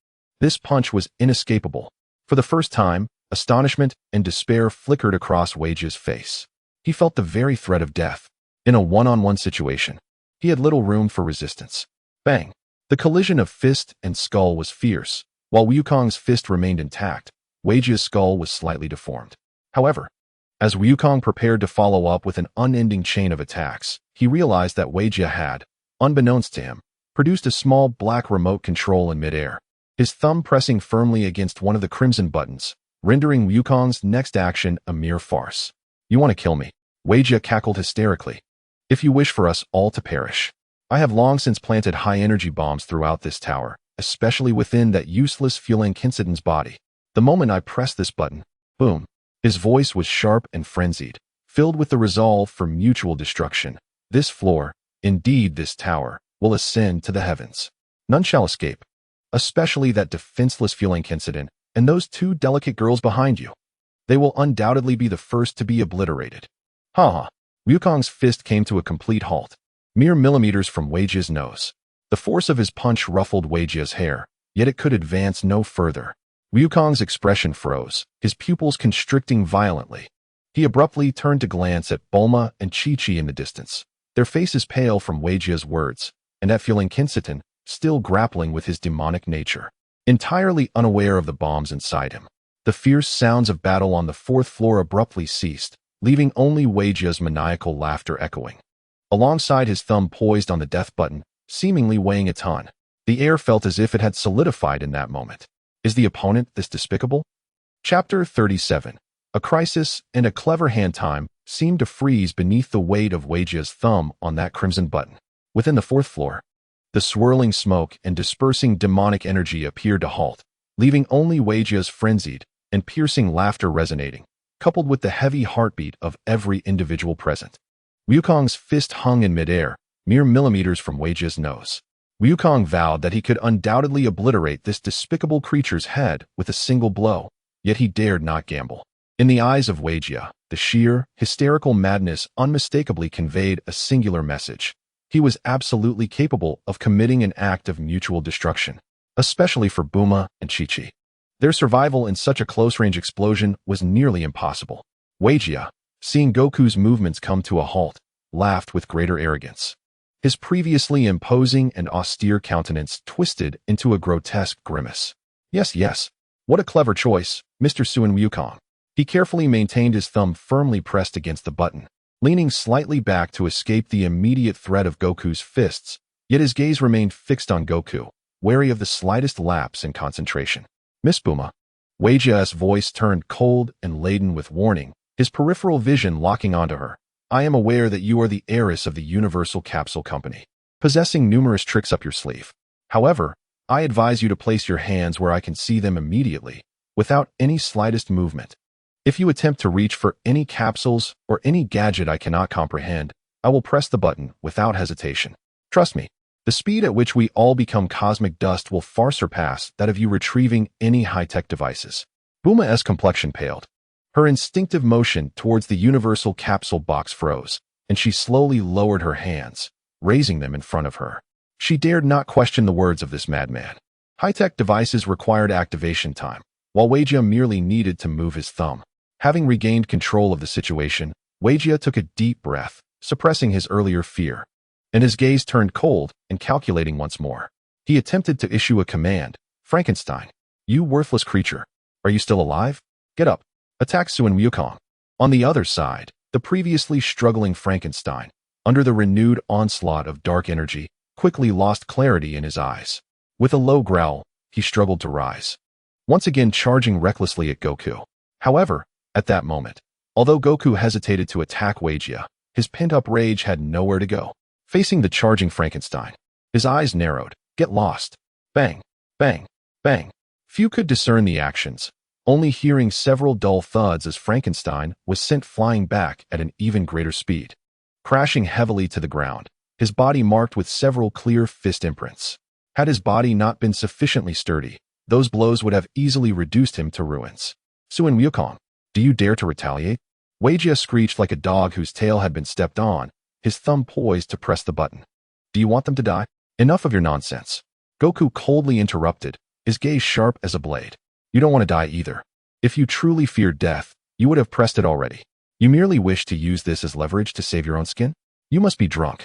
Speaker 1: This punch was inescapable. For the first time, astonishment and despair flickered across Weijia's face. He felt the very threat of death. In a one-on-one situation, he had little room for resistance. Bang! The collision of fist and skull was fierce. While Wukong's fist remained intact, Weijia's skull was slightly deformed. However, as Wukong prepared to follow up with an unending chain of attacks, he realized that Weijia had, unbeknownst to him, produced a small black remote control in midair, his thumb pressing firmly against one of the crimson buttons, rendering Wukong's next action a mere farce. You want to kill me? Weijia cackled hysterically. If you wish for us all to perish. I have long since planted high-energy bombs throughout this tower, especially within that useless Fulankinsitan's body. The moment I press this button, boom. His voice was sharp and frenzied, filled with the resolve for mutual destruction. This floor, indeed this tower, will ascend to the heavens. None shall escape, especially that defenseless feeling incident and those two delicate girls behind you. They will undoubtedly be the first to be obliterated. Ha ha. Wukong's fist came to a complete halt, mere millimeters from Wei Jia's nose. The force of his punch ruffled Wei Jia's hair, yet it could advance no further. Wukong's expression froze, his pupils constricting violently. He abruptly turned to glance at Bulma and Chi-Chi in the distance, their faces pale from Wei Jia's words, and at feeling Kinsitan, still grappling with his demonic nature, entirely unaware of the bombs inside him. The fierce sounds of battle on the fourth floor abruptly ceased, leaving only Wei Jia's maniacal laughter echoing. Alongside his thumb poised on the death button, seemingly weighing a ton, the air felt as if it had solidified in that moment. Is the opponent this despicable? Chapter 37. A crisis and a clever hand time seemed to freeze beneath the weight of Wei Jia's thumb on that crimson button. Within the fourth floor, the swirling smoke and dispersing demonic energy appeared to halt, leaving only Wei Jia's frenzied and piercing laughter resonating, coupled with the heavy heartbeat of every individual present. Wukong's fist hung in midair, mere millimeters from Wei Jia's nose. Wukong vowed that he could undoubtedly obliterate this despicable creature's head with a single blow, yet he dared not gamble. In the eyes of Wei Jia, the sheer, hysterical madness unmistakably conveyed a singular message. He was absolutely capable of committing an act of mutual destruction, especially for Bulma and Chi-Chi. Their survival in such a close-range explosion was nearly impossible. Wei Jia, seeing Goku's movements come to a halt, laughed with greater arrogance. His previously imposing and austere countenance twisted into a grotesque grimace. Yes, what a clever choice, Mr. Sun Wukong. He carefully maintained his thumb firmly pressed against the button, leaning slightly back to escape the immediate threat of Goku's fists, yet his gaze remained fixed on Goku, wary of the slightest lapse in concentration. Miss Bulma. Wei Jia's voice turned cold and laden with warning, his peripheral vision locking onto her. I am aware that you are the heiress of the Universal Capsule Company, possessing numerous tricks up your sleeve. However, I advise you to place your hands where I can see them immediately, without any slightest movement. If you attempt to reach for any capsules or any gadget I cannot comprehend, I will press the button without hesitation. Trust me, the speed at which we all become cosmic dust will far surpass that of you retrieving any high-tech devices. Bulma's complexion paled. Her instinctive motion towards the universal capsule box froze, and she slowly lowered her hands, raising them in front of her. She dared not question the words of this madman. High-tech devices required activation time, while Wei Jia merely needed to move his thumb. Having regained control of the situation, Wei Jia took a deep breath, suppressing his earlier fear, and his gaze turned cold and calculating once more. He attempted to issue a command. Frankenstein, you worthless creature. Are you still alive? Get up. Attack Sun Wukong. On the other side, the previously struggling Frankenstein, under the renewed onslaught of dark energy, quickly lost clarity in his eyes. With a low growl, he struggled to rise, once again charging recklessly at Goku. However, at that moment, although Goku hesitated to attack Wei Jia, his pent-up rage had nowhere to go. Facing the charging Frankenstein, his eyes narrowed. Get lost. Bang, bang, bang. Few could discern the actions, only hearing several dull thuds as Frankenstein was sent flying back at an even greater speed, crashing heavily to the ground, his body marked with several clear fist imprints. Had his body not been sufficiently sturdy, those blows would have easily reduced him to ruins. Sun Wukong, do you dare to retaliate? Wei Jia screeched like a dog whose tail had been stepped on, his thumb poised to press the button. Do you want them to die? Enough of your nonsense. Goku coldly interrupted, his gaze sharp as a blade. You don't want to die either. If you truly feared death, you would have pressed it already. You merely wish to use this as leverage to save your own skin? You must be drunk.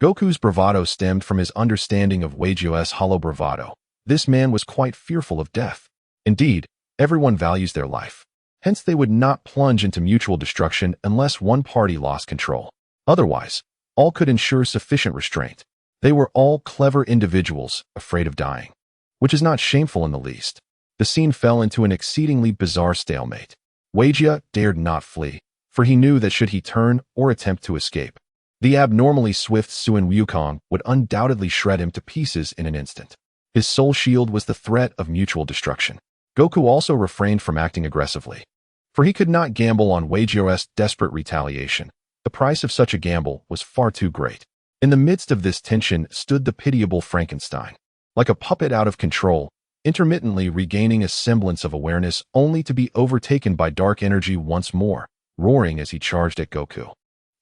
Speaker 1: Goku's bravado stemmed from his understanding of Wei Jia's hollow bravado. This man was quite fearful of death. Indeed, everyone values their life. Hence they would not plunge into mutual destruction unless one party lost control. Otherwise, all could ensure sufficient restraint. They were all clever individuals, afraid of dying. Which is not shameful in the least. The scene fell into an exceedingly bizarre stalemate. Wei Jia dared not flee, for he knew that should he turn or attempt to escape, the abnormally swift Sun Wukong would undoubtedly shred him to pieces in an instant. His sole shield was the threat of mutual destruction. Goku also refrained from acting aggressively. for he could not gamble on Weijio's desperate retaliation. The price of such a gamble was far too great. In the midst of this tension stood the pitiable Frankenstein, like a puppet out of control, intermittently regaining a semblance of awareness only to be overtaken by dark energy once more, roaring as he charged at Goku,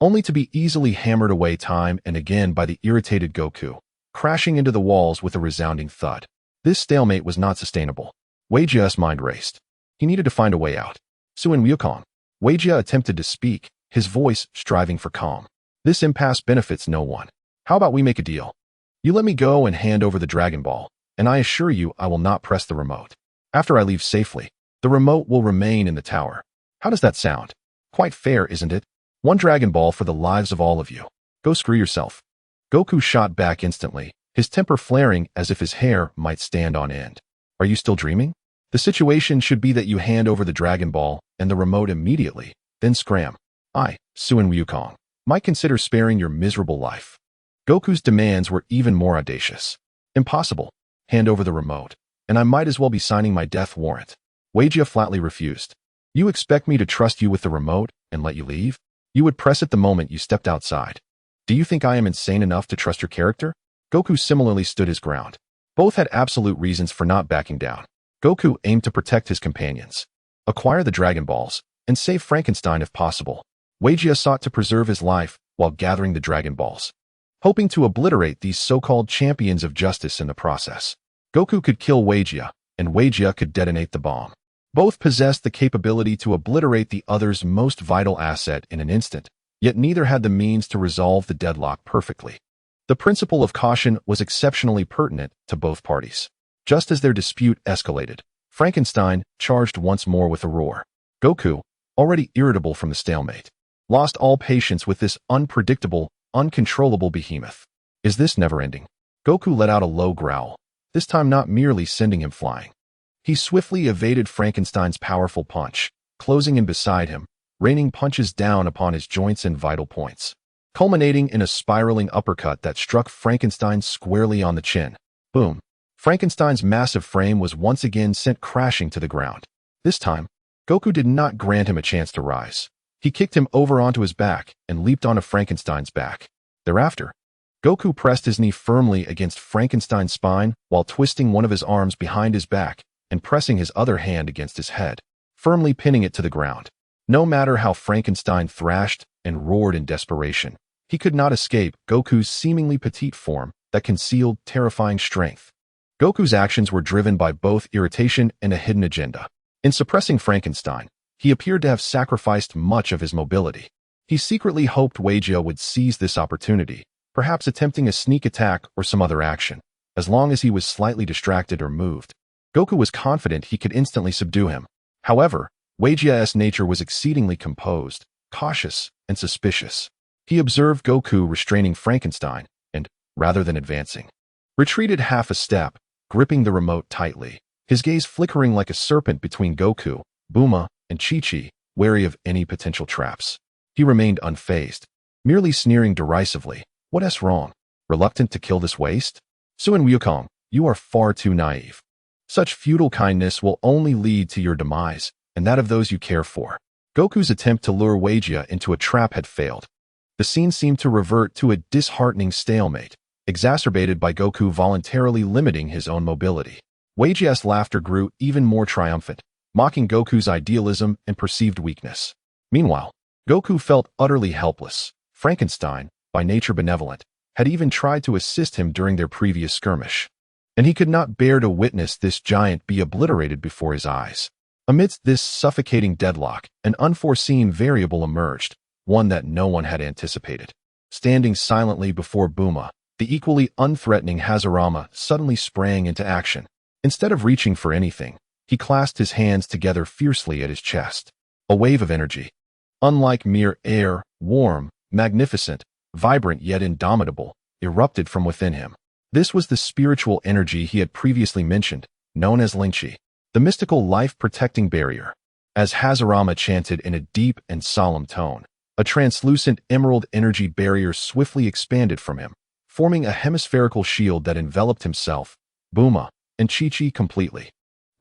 Speaker 1: only to be easily hammered away time and again by the irritated Goku, crashing into the walls with a resounding thud. This stalemate was not sustainable. Weijio's mind raced. He needed to find a way out. Suin Wukong. Weijia attempted to speak, his voice striving for calm. This impasse benefits no one. How about we make a deal? You let me go and hand over the Dragon Ball, and I assure you I will not press the remote. After I leave safely, the remote will remain in the tower. How does that sound? Quite fair, isn't it? One Dragon Ball for the lives of all of you. Go screw yourself. Goku shot back instantly, his temper flaring as if his hair might stand on end. Are you still dreaming? The situation should be that you hand over the Dragon Ball and the remote immediately, then scram. I, Suin Wukong, might consider sparing your miserable life. Goku's demands were even more audacious. Impossible. Hand over the remote, and I might as well be signing my death warrant. Weijia flatly refused. You expect me to trust you with the remote and let you leave? You would press it the moment you stepped outside. Do you think I am insane enough to trust your character? Goku similarly stood his ground. Both had absolute reasons for not backing down. Goku aimed to protect his companions, acquire the Dragon Balls, and save Frankenstein if possible. Weijia sought to preserve his life while gathering the Dragon Balls, hoping to obliterate these so-called champions of justice in the process. Goku could kill Weijia, and Weijia could detonate the bomb. Both possessed the capability to obliterate the other's most vital asset in an instant, yet neither had the means to resolve the deadlock perfectly. The principle of caution was exceptionally pertinent to both parties. Just as their dispute escalated, Frankenstein charged once more with a roar. Goku, already irritable from the stalemate, lost all patience with this unpredictable, uncontrollable behemoth. Is this never-ending? Goku let out a low growl, this time not merely sending him flying. He swiftly evaded Frankenstein's powerful punch, closing in beside him, raining punches down upon his joints and vital points, culminating in a spiraling uppercut that struck Frankenstein squarely on the chin. Boom. Frankenstein's massive frame was once again sent crashing to the ground. This time, Goku did not grant him a chance to rise. He kicked him over onto his back and leaped onto Frankenstein's back. Thereafter, Goku pressed his knee firmly against Frankenstein's spine while twisting one of his arms behind his back and pressing his other hand against his head, firmly pinning it to the ground. No matter how Frankenstein thrashed and roared in desperation, he could not escape Goku's seemingly petite form that concealed terrifying strength. Goku's actions were driven by both irritation and a hidden agenda. In suppressing Frankenstein, he appeared to have sacrificed much of his mobility. He secretly hoped Weijia would seize this opportunity, perhaps attempting a sneak attack or some other action. As long as he was slightly distracted or moved, Goku was confident he could instantly subdue him. However, Weijia's nature was exceedingly composed, cautious, and suspicious. He observed Goku restraining Frankenstein and, rather than advancing, retreated half a step, gripping the remote tightly, his gaze flickering like a serpent between Goku, Bulma, and Chi-Chi, wary of any potential traps. He remained unfazed, merely sneering derisively. What's wrong? Reluctant to kill this waste? Suin Wukong, you are far too naive. Such futile kindness will only lead to your demise, and that of those you care for. Goku's attempt to lure Weijia into a trap had failed. The scene seemed to revert to a disheartening stalemate, exacerbated by Goku voluntarily limiting his own mobility. Weijia's laughter grew even more triumphant, mocking Goku's idealism and perceived weakness. Meanwhile, Goku felt utterly helpless. Frankenstein, by nature benevolent, had even tried to assist him during their previous skirmish, and he could not bear to witness this giant be obliterated before his eyes. Amidst this suffocating deadlock, an unforeseen variable emerged, one that no one had anticipated. Standing silently before Bulma, the equally unthreatening Hashirama suddenly sprang into action. Instead of reaching for anything, he clasped his hands together fiercely at his chest. A wave of energy, unlike mere air, warm, magnificent, vibrant yet indomitable, erupted from within him. This was the spiritual energy he had previously mentioned, known as Lingqi, the mystical life-protecting barrier. As Hashirama chanted in a deep and solemn tone, a translucent emerald energy barrier swiftly expanded from him, forming a hemispherical shield that enveloped himself, Bulma, and Chi-Chi completely.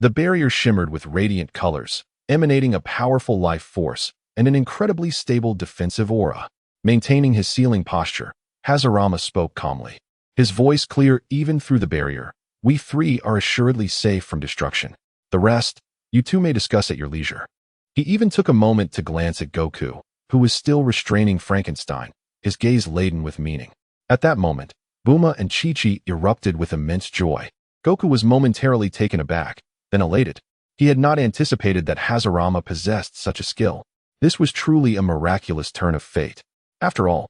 Speaker 1: The barrier shimmered with radiant colors, emanating a powerful life force and an incredibly stable defensive aura. Maintaining his ceiling posture, Hashirama spoke calmly. His voice clear even through the barrier. We three are assuredly safe from destruction. The rest, you two may discuss at your leisure. He even took a moment to glance at Goku, who was still restraining Frankenstein, his gaze laden with meaning. At that moment, Bulma and Chi-Chi erupted with immense joy. Goku was momentarily taken aback, then elated. He had not anticipated that Hashirama possessed such a skill. This was truly a miraculous turn of fate. After all,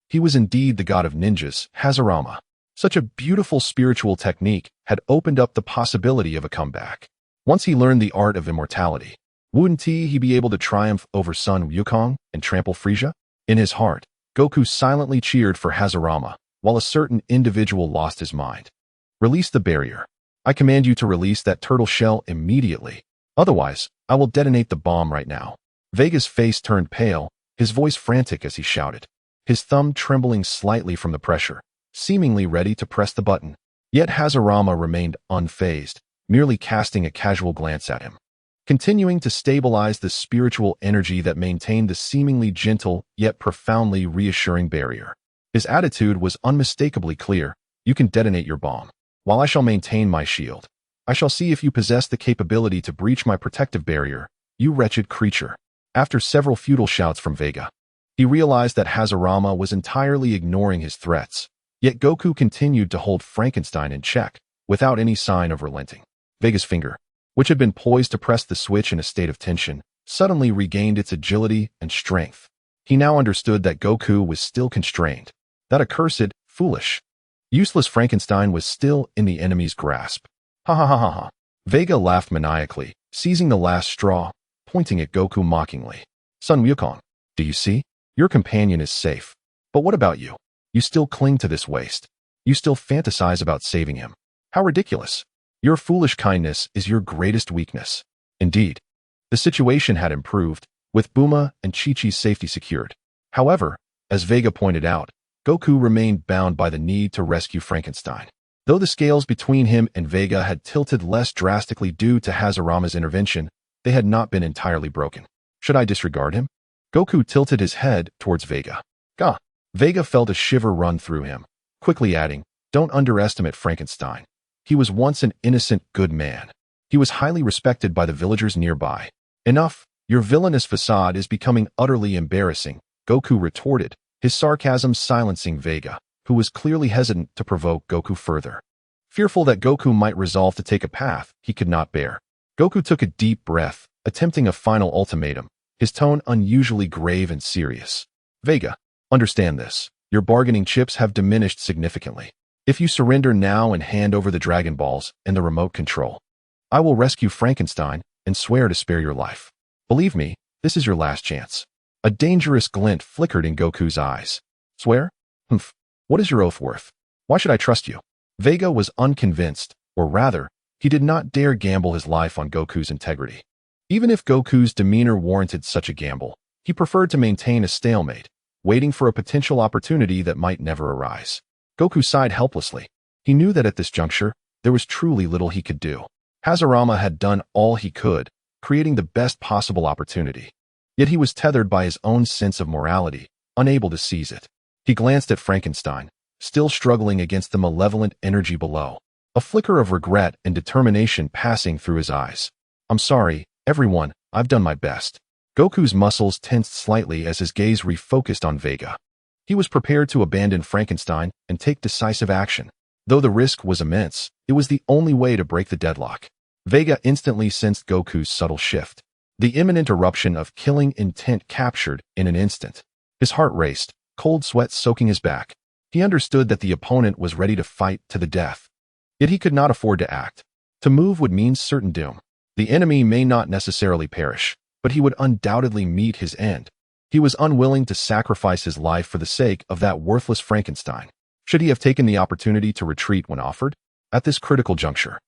Speaker 1: he was indeed the god of ninjas, Hashirama. Such a beautiful spiritual technique had opened up the possibility of a comeback. Once he learned the art of immortality, wouldn't he be able to triumph over Sun Wukong and trample Frieza? In his heart, Goku silently cheered for Hashirama, while a certain individual lost his mind. Release the barrier. I command you to release that turtle shell immediately. Otherwise, I will detonate the bomb right now. Vega's face turned pale, his voice frantic as he shouted, his thumb trembling slightly from the pressure, seemingly ready to press the button. Yet Hashirama remained unfazed, merely casting a casual glance at him, continuing to stabilize the spiritual energy that maintained the seemingly gentle yet profoundly reassuring barrier. His attitude was unmistakably clear. You can detonate your bomb, while I shall maintain my shield. I shall see if you possess the capability to breach my protective barrier, you wretched creature. After several futile shouts from Vega, he realized that Hashirama was entirely ignoring his threats. Yet Goku continued to hold Frankenstein in check, without any sign of relenting. Vega's finger, which had been poised to press the switch in a state of tension, suddenly regained its agility and strength. He now understood that Goku was still constrained. That accursed, foolish, useless Frankenstein was still in the enemy's grasp. Ha ha ha ha ha. Vega laughed maniacally, seizing the last straw, pointing at Goku mockingly. Sun Wukong, do you see? Your companion is safe. But what about you? You still cling to this waste. You still fantasize about saving him. How ridiculous. Your foolish kindness is your greatest weakness. Indeed, the situation had improved, with Bulma and Chi-Chi's safety secured. However, as Vega pointed out, Goku remained bound by the need to rescue Frankenstein. Though the scales between him and Vega had tilted less drastically due to Hashirama's intervention, they had not been entirely broken. Should I disregard him? Goku tilted his head towards Vega. Gah! Vega felt a shiver run through him, quickly adding, don't underestimate Frankenstein. He was once an innocent, good man. He was highly respected by the villagers nearby. Enough, your villainous facade is becoming utterly embarrassing, Goku retorted, his sarcasm silencing Vega, who was clearly hesitant to provoke Goku further. Fearful that Goku might resolve to take a path he could not bear, Goku took a deep breath, attempting a final ultimatum, his tone unusually grave and serious. Vega, understand this. Your bargaining chips have diminished significantly. If you surrender now and hand over the Dragon Balls and the remote control, I will rescue Frankenstein and swear to spare your life. Believe me, this is your last chance. A dangerous glint flickered in Goku's eyes. Swear? Humph. What is your oath worth? Why should I trust you? Vega was unconvinced, or rather, he did not dare gamble his life on Goku's integrity. Even if Goku's demeanor warranted such a gamble, he preferred to maintain a stalemate, waiting for a potential opportunity that might never arise. Goku sighed helplessly. He knew that at this juncture, there was truly little he could do. Hashirama had done all he could, creating the best possible opportunity. Yet he was tethered by his own sense of morality, unable to seize it. He glanced at Frankenstein, still struggling against the malevolent energy below, a flicker of regret and determination passing through his eyes. I'm sorry, everyone, I've done my best. Goku's muscles tensed slightly as his gaze refocused on Vega. He was prepared to abandon Frankenstein and take decisive action. Though the risk was immense, it was the only way to break the deadlock. Vega instantly sensed Goku's subtle shift, the imminent eruption of killing intent captured in an instant. His heart raced, cold sweat soaking his back. He understood that the opponent was ready to fight to the death. Yet he could not afford to act. To move would mean certain doom. The enemy may not necessarily perish, but he would undoubtedly meet his end. He was unwilling to sacrifice his life for the sake of that worthless Frankenstein. Should he have taken the opportunity to retreat when offered? At this critical juncture,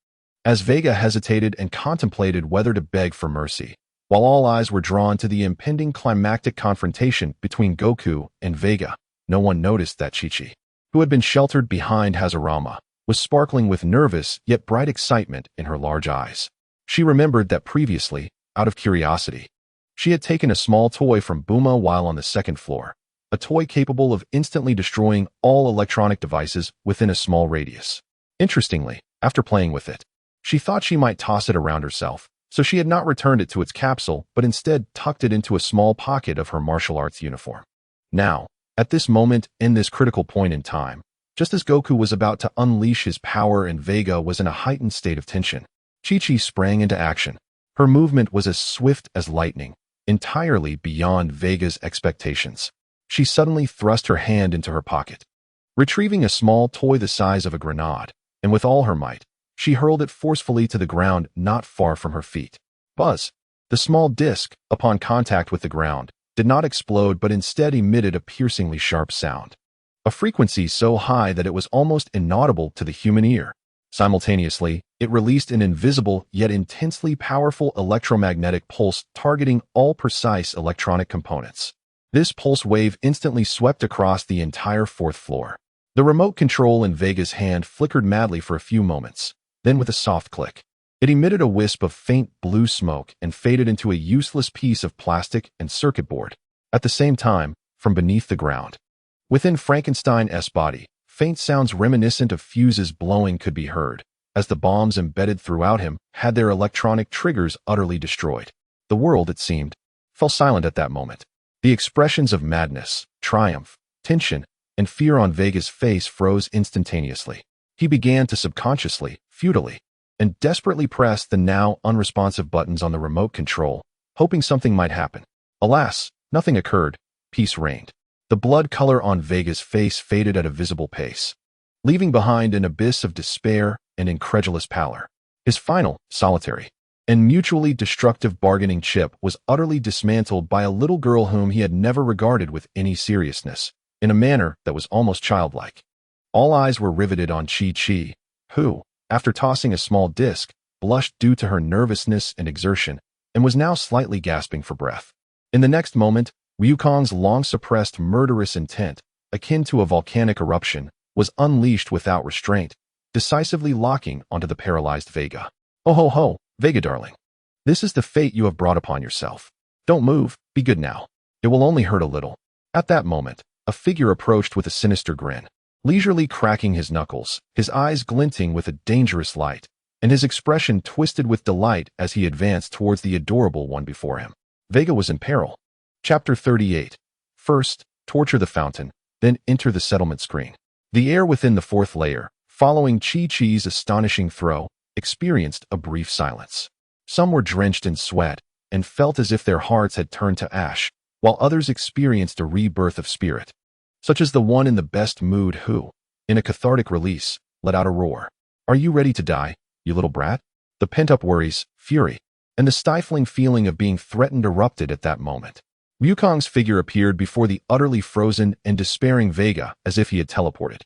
Speaker 1: as Vega hesitated and contemplated whether to beg for mercy, while all eyes were drawn to the impending climactic confrontation between Goku and Vega, no one noticed that Chi-Chi, who had been sheltered behind Hashirama, was sparkling with nervous yet bright excitement in her large eyes. She remembered that previously, out of curiosity. She had taken a small toy from Buma while on the second floor, a toy capable of instantly destroying all electronic devices within a small radius. Interestingly, after playing with it, she thought she might toss it around herself, so she had not returned it to its capsule but instead tucked it into a small pocket of her martial arts uniform. Now, at this moment, in this critical point in time, just as Goku was about to unleash his power and Vega was in a heightened state of tension, Chi-Chi sprang into action. Her movement was as swift as lightning, entirely beyond Vega's expectations. She suddenly thrust her hand into her pocket, retrieving a small toy the size of a grenade, and with all her might, she hurled it forcefully to the ground not far from her feet. Buzz! The small disc, upon contact with the ground, did not explode but instead emitted a piercingly sharp sound, a frequency so high that it was almost inaudible to the human ear. Simultaneously, it released an invisible yet intensely powerful electromagnetic pulse targeting all precise electronic components. This pulse wave instantly swept across the entire fourth floor. The remote control in Vega's hand flickered madly for a few moments. Then with a soft click, it emitted a wisp of faint blue smoke and faded into a useless piece of plastic and circuit board. At the same time, from beneath the ground, within Frankenstein's body, faint sounds reminiscent of fuses blowing could be heard, as the bombs embedded throughout him had their electronic triggers utterly destroyed. The world, it seemed, fell silent at that moment. The expressions of madness, triumph, tension, and fear on Vega's face froze instantaneously. He began to subconsciously, futilely, and desperately press the now unresponsive buttons on the remote control, hoping something might happen. Alas, nothing occurred. Peace reigned. The blood color on Vega's face faded at a visible pace, leaving behind an abyss of despair and incredulous pallor. His final, solitary, and mutually destructive bargaining chip was utterly dismantled by a little girl whom he had never regarded with any seriousness, in a manner that was almost childlike. All eyes were riveted on Chi-Chi, who, after tossing a small disc, blushed due to her nervousness and exertion, and was now slightly gasping for breath. In the next moment, Wukong's long-suppressed murderous intent, akin to a volcanic eruption, was unleashed without restraint, decisively locking onto the paralyzed Vega. "Oh ho ho, Vega darling. This is the fate you have brought upon yourself. Don't move, be good now. It will only hurt a little." At that moment, a figure approached with a sinister grin, leisurely cracking his knuckles, his eyes glinting with a dangerous light, and his expression twisted with delight as he advanced towards the adorable one before him. Vega was in peril. Chapter 38. First, torture the fountain, then enter the settlement screen. The air within the fourth layer, following Chi-Chi's astonishing throw, experienced a brief silence. Some were drenched in sweat and felt as if their hearts had turned to ash, while others experienced a rebirth of spirit, such as the one in the best mood who, in a cathartic release, let out a roar. "Are you ready to die, you little brat?" The pent-up worries, fury, and the stifling feeling of being threatened erupted at that moment. Wukong's figure appeared before the utterly frozen and despairing Vega as if he had teleported.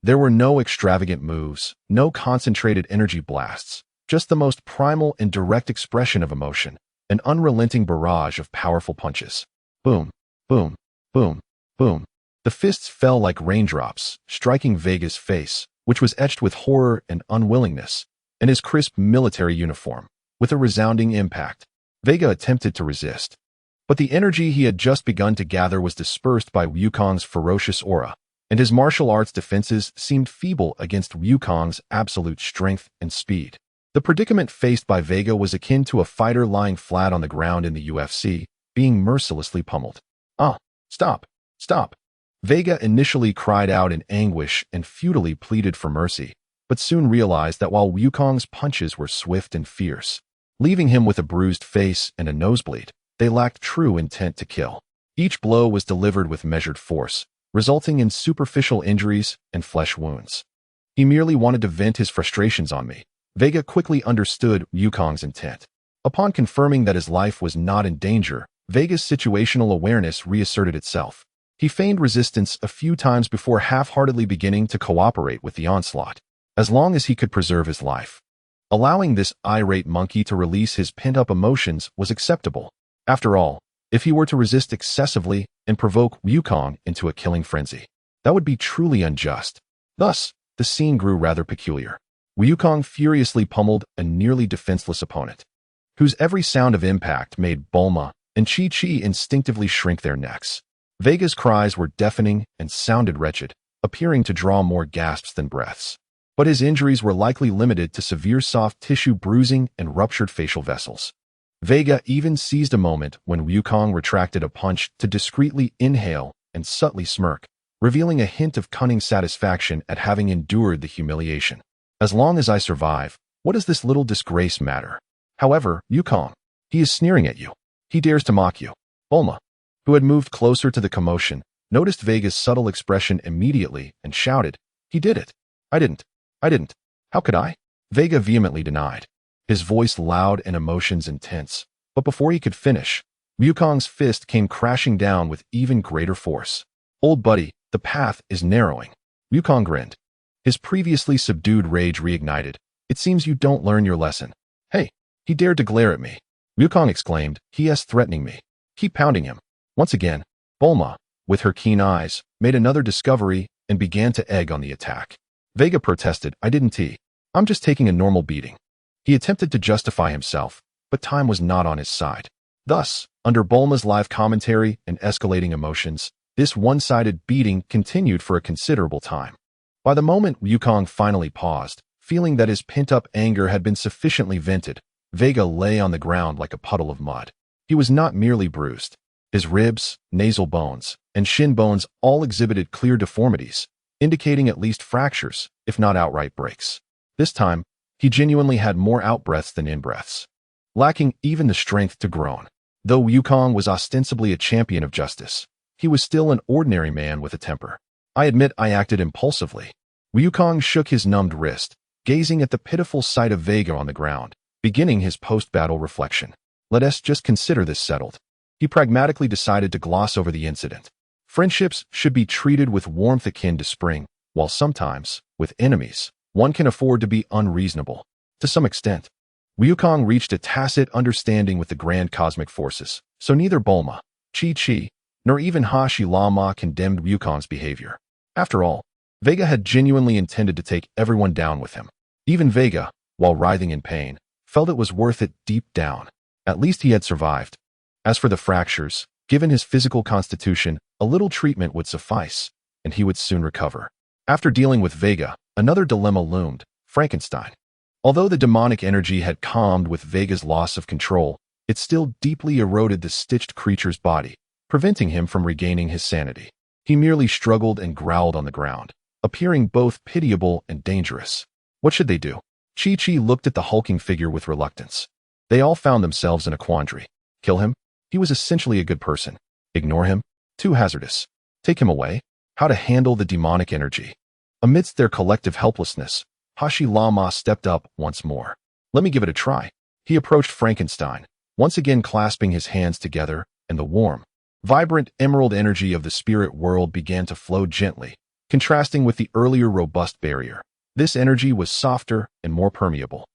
Speaker 1: There were no extravagant moves, no concentrated energy blasts, just the most primal and direct expression of emotion, an unrelenting barrage of powerful punches. Boom, boom, boom, boom. The fists fell like raindrops, striking Vega's face, which was etched with horror and unwillingness, and his crisp military uniform. With a resounding impact, Vega attempted to resist, but the energy he had just begun to gather was dispersed by Wukong's ferocious aura, and his martial arts defenses seemed feeble against Wukong's absolute strength and speed. The predicament faced by Vega was akin to a fighter lying flat on the ground in the UFC, being mercilessly pummeled. "Ah, stop, stop." Vega initially cried out in anguish and futilely pleaded for mercy, but soon realized that while Wukong's punches were swift and fierce, leaving him with a bruised face and a nosebleed, they lacked true intent to kill. Each blow was delivered with measured force, resulting in superficial injuries and flesh wounds. "He merely wanted to vent his frustrations on me." Vega quickly understood Wukong's intent. Upon confirming that his life was not in danger, Vega's situational awareness reasserted itself. He feigned resistance a few times before half-heartedly beginning to cooperate with the onslaught, as long as he could preserve his life. Allowing this irate monkey to release his pent-up emotions was acceptable. After all, if he were to resist excessively and provoke Wukong into a killing frenzy, that would be truly unjust. Thus, the scene grew rather peculiar. Wukong furiously pummeled a nearly defenseless opponent. whose every sound of impact made Bulma and Chi-Chi instinctively shrink their necks. Vega's cries were deafening and sounded wretched, appearing to draw more gasps than breaths. But his injuries were likely limited to severe soft tissue bruising and ruptured facial vessels. Vega even seized a moment when Wukong retracted a punch to discreetly inhale and subtly smirk, revealing a hint of cunning satisfaction at having endured the humiliation. As long as I survive, what does this little disgrace matter? However, Wukong, he is sneering at you. He dares to mock you. Bulma, who had moved closer to the commotion, noticed Vega's subtle expression immediately and shouted, "He did it. I didn't. How could I?" Vega vehemently denied, his voice loud and emotions intense. But before he could finish, Wukong's fist came crashing down with even greater force. "Old buddy, the path is narrowing." Wukong grinned. His previously subdued rage reignited. "It seems you don't learn your lesson." "Hey, he dared to glare at me," Wukong exclaimed. "He is threatening me. Keep pounding him." Once again, Bulma, with her keen eyes, made another discovery and began to egg on the attack. Vega protested, I'm just taking a normal beating." He attempted to justify himself, but time was not on his side. Thus, under Bulma's live commentary and escalating emotions, this one-sided beating continued for a considerable time. By the moment Wukong finally paused, feeling that his pent-up anger had been sufficiently vented, Vega lay on the ground like a puddle of mud. He was not merely bruised. His ribs, nasal bones, and shin bones all exhibited clear deformities, indicating at least fractures, if not outright breaks. This time, he genuinely had more outbreaths than inbreaths, lacking even the strength to groan. Though Wukong was ostensibly a champion of justice, he was still an ordinary man with a temper. "I admit I acted impulsively." Wukong shook his numbed wrist, gazing at the pitiful sight of Vega on the ground, beginning his post-battle reflection. Let us just consider this settled. He pragmatically decided to gloss over the incident. Friendships should be treated with warmth akin to spring, while sometimes, with enemies, one can afford to be unreasonable. To some extent, Wukong reached a tacit understanding with the grand cosmic forces, so neither Bulma, Chi-Chi, nor even Hashi-Lama condemned Wukong's behavior. After all, Vega had genuinely intended to take everyone down with him. Even Vega, while writhing in pain, felt it was worth it deep down. At least he had survived. As for the fractures, given his physical constitution, a little treatment would suffice, and he would soon recover. After dealing with Vega, another dilemma loomed: Frankenstein. Although the demonic energy had calmed with Vega's loss of control, it still deeply eroded the stitched creature's body, preventing him from regaining his sanity. He merely struggled and growled on the ground, appearing both pitiable and dangerous. What should they do? Chi-Chi looked at the hulking figure with reluctance. They all found themselves in a quandary. Kill him? He was essentially a good person. Ignore him? Too hazardous. Take him away? How to handle the demonic energy? Amidst their collective helplessness, Hashi-Lama stepped up once more. Let me give it a try. He approached Frankenstein, once again clasping his hands together, and the warm, vibrant emerald energy of the spirit world began to flow gently, contrasting with the earlier robust barrier. This energy was softer and more permeable.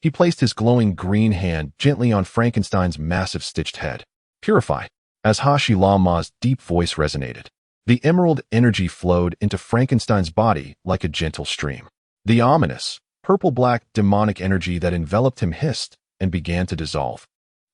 Speaker 1: He placed his glowing green hand gently on Frankenstein's massive stitched head. Purify. As Hashi-Lama's deep voice resonated, the emerald energy flowed into Frankenstein's body like a gentle stream. The ominous, purple-black demonic energy that enveloped him hissed and began to dissolve,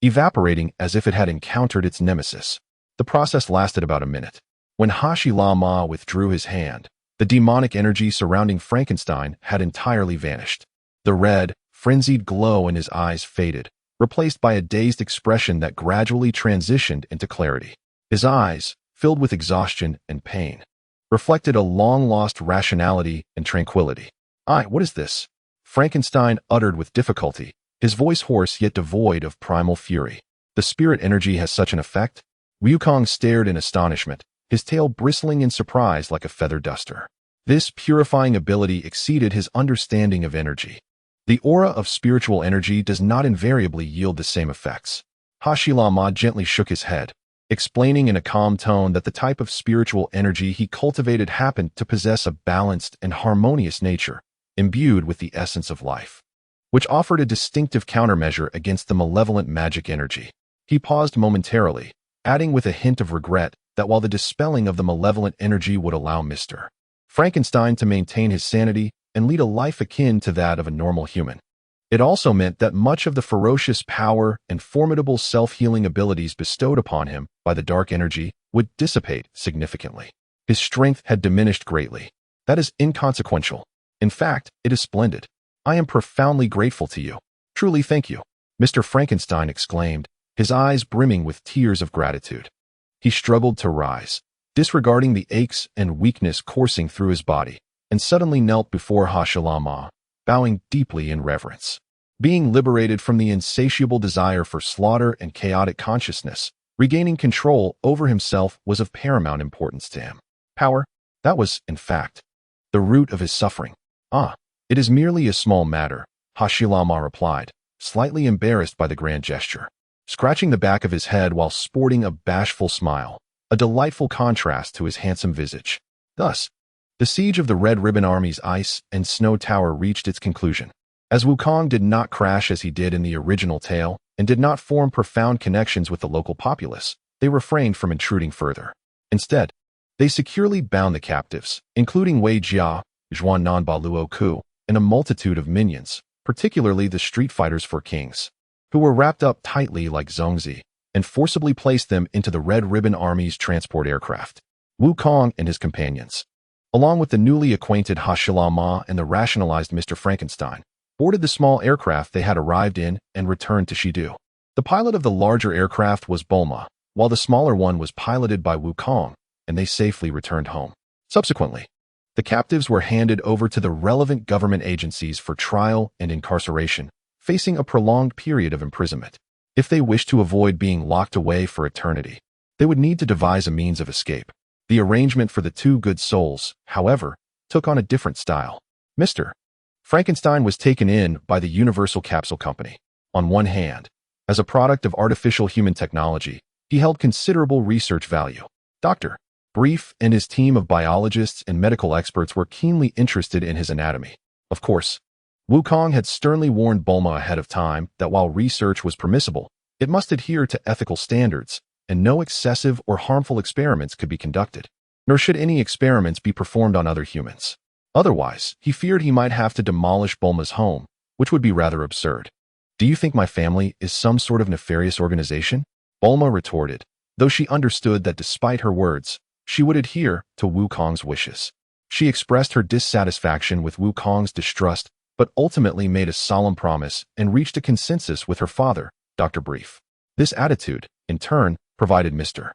Speaker 1: evaporating as if it had encountered its nemesis. The process lasted about a minute. When Hashi-Lama withdrew his hand, the demonic energy surrounding Frankenstein had entirely vanished. The red, frenzied glow in his eyes faded, replaced by a dazed expression that gradually transitioned into clarity. His eyes, filled with exhaustion and pain, reflected a long-lost rationality and tranquility. What is this?" Frankenstein uttered with difficulty, his voice hoarse yet devoid of primal fury. "The spirit energy has such an effect?" Wukong stared in astonishment, his tail bristling in surprise like a feather duster. This purifying ability exceeded his understanding of energy. The aura of spiritual energy does not invariably yield the same effects. Hashi-Lama gently shook his head, explaining in a calm tone that the type of spiritual energy he cultivated happened to possess a balanced and harmonious nature, imbued with the essence of life, which offered a distinctive countermeasure against the malevolent magic energy. He paused momentarily, adding with a hint of regret that while the dispelling of the malevolent energy would allow Mr. Frankenstein to maintain his sanity and lead a life akin to that of a normal human, It also meant that much of the ferocious power and formidable self-healing abilities bestowed upon him by the dark energy would dissipate significantly. His strength had diminished greatly. That is inconsequential. In fact, it is splendid. I am profoundly grateful to you. Truly thank you, Mr. Frankenstein exclaimed, his eyes brimming with tears of gratitude. He struggled to rise, disregarding the aches and weakness coursing through his body, and suddenly knelt before Ha-Shala-Ma, bowing deeply in reverence. Being liberated from the insatiable desire for slaughter and chaotic consciousness, regaining control over himself was of paramount importance to him. Power, that was, in fact, the root of his suffering. It is merely a small matter, Ha-Shala-Ma replied, slightly embarrassed by the grand gesture, scratching the back of his head while sporting a bashful smile, a delightful contrast to his handsome visage. Thus, the siege of the Red Ribbon Army's ice and snow tower reached its conclusion. As Wukong did not crash as he did in the original tale and did not form profound connections with the local populace, they refrained from intruding further. Instead, they securely bound the captives, including Wei Jia, Zhuan Nanba Luo Ku, and a multitude of minions, particularly the street fighters for kings, who were wrapped up tightly like Zhongzi, and forcibly placed them into the Red Ribbon Army's transport aircraft. Wukong and his companions, along with the newly acquainted Ha-Shala-Ma and the rationalized Mr. Frankenstein, boarded the small aircraft they had arrived in and returned to Shidu. The pilot of the larger aircraft was Bulma, while the smaller one was piloted by Wukong, and they safely returned home. Subsequently, the captives were handed over to the relevant government agencies for trial and incarceration, facing a prolonged period of imprisonment. If they wished to avoid being locked away for eternity, they would need to devise a means of escape. The arrangement for the two good souls, however, took on a different style. Mr. Frankenstein was taken in by the Universal Capsule Company. On one hand, as a product of artificial human technology, he held considerable research value. Dr. Brief and his team of biologists and medical experts were keenly interested in his anatomy. Of course, Wukong had sternly warned Bulma ahead of time that while research was permissible, it must adhere to ethical standards, and no excessive or harmful experiments could be conducted, nor should any experiments be performed on other humans. Otherwise, he feared he might have to demolish Bulma's home, which would be rather absurd. Do you think my family is some sort of nefarious organization? Bulma retorted, though she understood that despite her words, she would adhere to Wukong's wishes. She expressed her dissatisfaction with Wukong's distrust, but ultimately made a solemn promise and reached a consensus with her father, Dr. Brief. This attitude, in turn, provided Mr.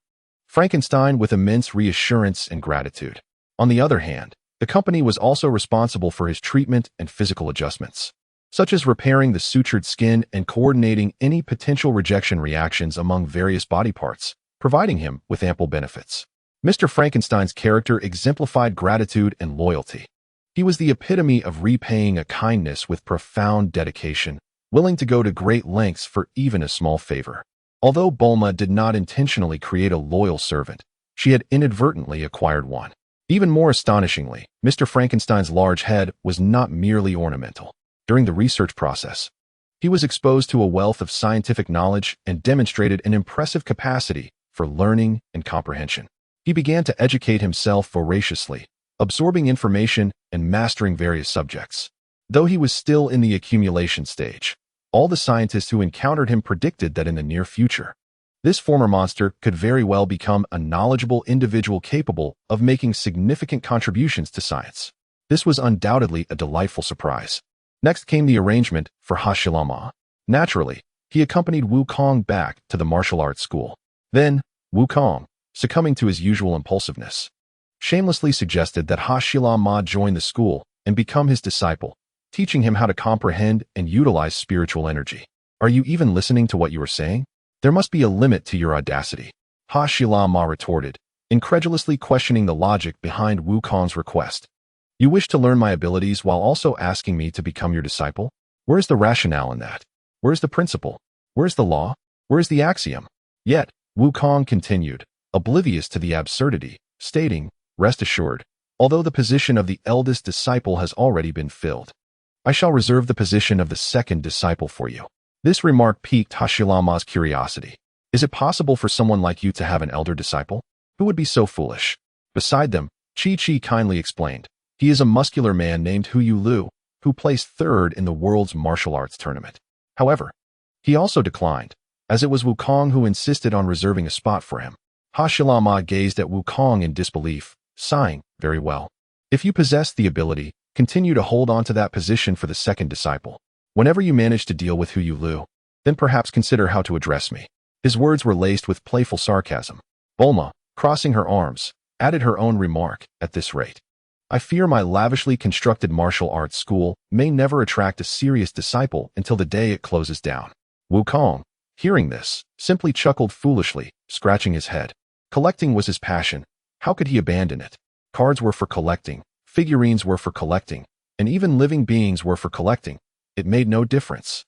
Speaker 1: Frankenstein with immense reassurance and gratitude. On the other hand, the company was also responsible for his treatment and physical adjustments, such as repairing the sutured skin and coordinating any potential rejection reactions among various body parts, providing him with ample benefits. Mr. Frankenstein's character exemplified gratitude and loyalty. He was the epitome of repaying a kindness with profound dedication, willing to go to great lengths for even a small favor. Although Bulma did not intentionally create a loyal servant, she had inadvertently acquired one. Even more astonishingly, Mr. Frankenstein's large head was not merely ornamental. During the research process, he was exposed to a wealth of scientific knowledge and demonstrated an impressive capacity for learning and comprehension. He began to educate himself voraciously, absorbing information and mastering various subjects. Though he was still in the accumulation stage, all the scientists who encountered him predicted that in the near future, this former monster could very well become a knowledgeable individual capable of making significant contributions to science. This was undoubtedly a delightful surprise. Next came the arrangement for Ha-Shala-Ma. Naturally, he accompanied Wukong back to the martial arts school. Then, Wukong, succumbing to his usual impulsiveness, shamelessly suggested that Ha-Shala-Ma join the school and become his disciple, teaching him how to comprehend and utilize spiritual energy. Are you even listening to what you are saying? There must be a limit to your audacity, Ha-Shala-Ma retorted, incredulously questioning the logic behind Wukong's request. You wish to learn my abilities while also asking me to become your disciple? Where's the rationale in that? Where's the principle? Where's the law? Where's the axiom? Yet, Wukong continued, oblivious to the absurdity, stating, rest assured, although the position of the eldest disciple has already been filled, I shall reserve the position of the second disciple for you. This remark piqued Ha-Shala-Ma's curiosity. Is it possible for someone like you to have an elder disciple? Who would be so foolish? Beside them, Chi-Chi kindly explained, he is a muscular man named Hu Yu Lu, who placed third in the world's martial arts tournament. However, he also declined, as it was Wukong who insisted on reserving a spot for him. Hashilama gazed at Wukong in disbelief, sighing, "Very well. If you possess the ability, continue to hold on to that position for the second disciple. Whenever you manage to deal with Hu Yulu, then perhaps consider how to address me." His words were laced with playful sarcasm. Bulma, crossing her arms, added her own remark, "At this rate, I fear my lavishly constructed martial arts school may never attract a serious disciple until the day it closes down." Wukong, hearing this, simply chuckled foolishly, scratching his head. Collecting was his passion. How could he abandon it? Cards were for collecting, figurines were for collecting, and even living beings were for collecting. It made no difference.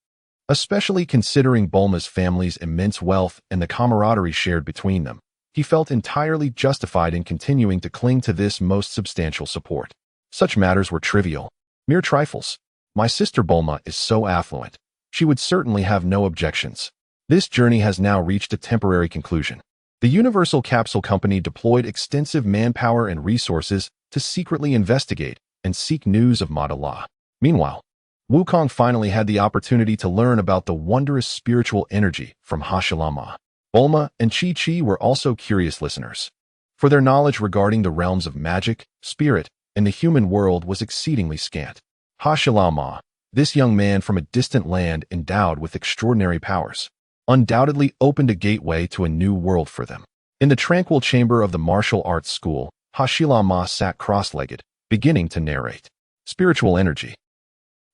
Speaker 1: Especially considering Bulma's family's immense wealth and the camaraderie shared between them, he felt entirely justified in continuing to cling to this most substantial support. Such matters were trivial, mere trifles. My sister Bulma is so affluent, she would certainly have no objections. This journey has now reached a temporary conclusion. The Universal Capsule Company deployed extensive manpower and resources to secretly investigate and seek news of Madala. Meanwhile, Wukong finally had the opportunity to learn about the wondrous spiritual energy from Hashilama. Bulma and Chi-Chi were also curious listeners, for their knowledge regarding the realms of magic, spirit, and the human world was exceedingly scant. Hashilama, this young man from a distant land endowed with extraordinary powers, undoubtedly opened a gateway to a new world for them. In the tranquil chamber of the martial arts school, Hashilama sat cross-legged, beginning to narrate. Spiritual energy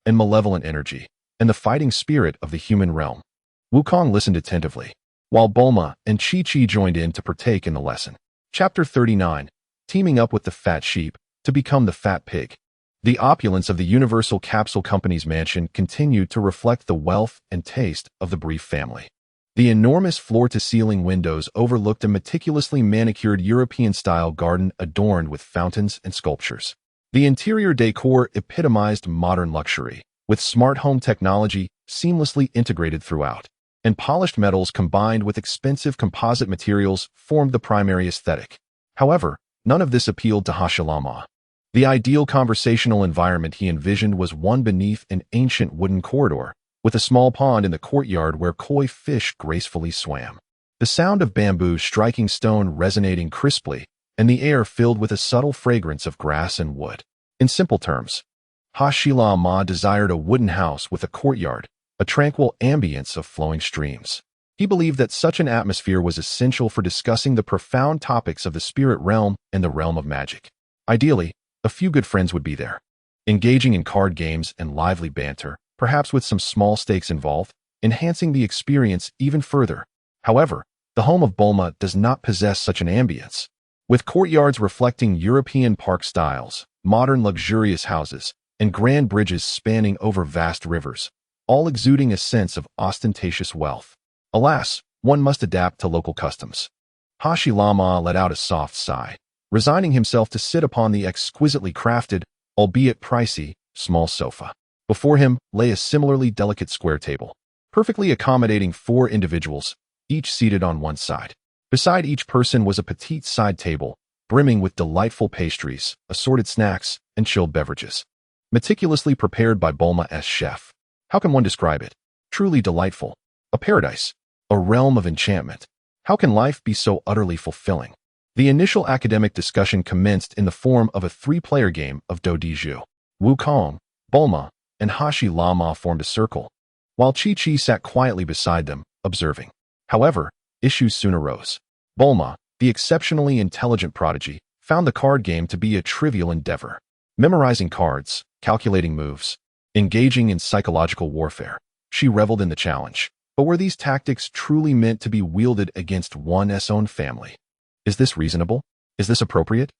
Speaker 1: and malevolent energy, and the fighting spirit of the human realm. Wukong listened attentively, while Bulma and Chi-Chi joined in to partake in the lesson. Chapter 39, Teaming Up with the Fat Sheep to Become the Fat Pig. The opulence of the Universal Capsule Company's mansion continued to reflect the wealth and taste of the Brief family. The enormous floor-to-ceiling windows overlooked a meticulously manicured European-style garden adorned with fountains and sculptures. The interior decor epitomized modern luxury, with smart home technology seamlessly integrated throughout, and polished metals combined with expensive composite materials formed the primary aesthetic. However, none of this appealed to Hashilama. The ideal conversational environment he envisioned was one beneath an ancient wooden corridor, with a small pond in the courtyard where koi fish gracefully swam. The sound of bamboo striking stone resonating crisply, and the air filled with a subtle fragrance of grass and wood. In simple terms, Hashilama desired a wooden house with a courtyard, a tranquil ambience of flowing streams. He believed that such an atmosphere was essential for discussing the profound topics of the spirit realm and the realm of magic. Ideally, a few good friends would be there, engaging in card games and lively banter, perhaps with some small stakes involved, enhancing the experience even further. However, the home of Bulma does not possess such an ambience. With courtyards reflecting European park styles, modern luxurious houses, and grand bridges spanning over vast rivers, all exuding a sense of ostentatious wealth. Alas, one must adapt to local customs. Hashilama let out a soft sigh, resigning himself to sit upon the exquisitely crafted, albeit pricey, small sofa. Before him lay a similarly delicate square table, perfectly accommodating 4 individuals, each seated on one side. Beside each person was a petite side table, brimming with delightful pastries, assorted snacks, and chilled beverages, meticulously prepared by Bulma's chef. How can one describe it? Truly delightful. A paradise. A realm of enchantment. How can life be so utterly fulfilling? The initial academic discussion commenced in the form of a 3-player game of Dodiju. Wukong, Bulma, and Hashilama formed a circle, while Chi-Chi sat quietly beside them, observing. However, issues soon arose. Bulma, the exceptionally intelligent prodigy, found the card game to be a trivial endeavor. Memorizing cards, calculating moves, engaging in psychological warfare, she reveled in the challenge. But were these tactics truly meant to be wielded against one's own family? Is this reasonable? Is this appropriate?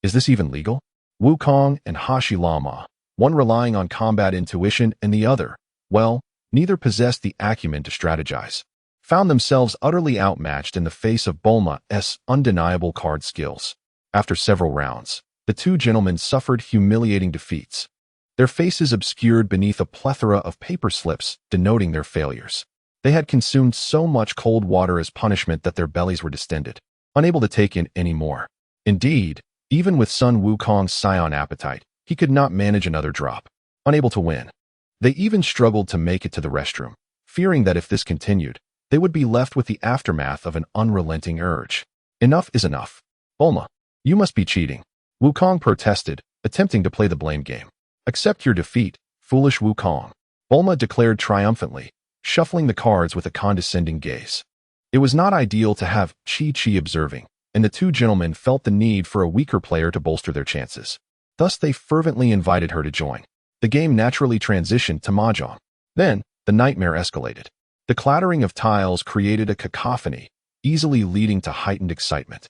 Speaker 1: Is this even legal? Wukong and Hashilama, one relying on combat intuition and the other, well, neither possessed the acumen to strategize, found themselves utterly outmatched in the face of Bulma's undeniable card skills. After several rounds, the 2 gentlemen suffered humiliating defeats, their faces obscured beneath a plethora of paper slips denoting their failures. They had consumed so much cold water as punishment that their bellies were distended, unable to take in any more. Indeed, even with Sun Wukong's scion appetite, he could not manage another drop. unable to win. They even struggled to make it to the restroom, fearing that if this continued, they would be left with the aftermath of an unrelenting urge. Enough is enough. Bulma, you must be cheating. Wukong protested, attempting to play the blame game. Accept your defeat, foolish Wukong. Bulma declared triumphantly, shuffling the cards with a condescending gaze. It was not ideal to have Chi-Chi observing, and the two gentlemen felt the need for a weaker player to bolster their chances. Thus they fervently invited her to join. The game naturally transitioned to Mahjong. Then, the nightmare escalated. The clattering of tiles created a cacophony, easily leading to heightened excitement.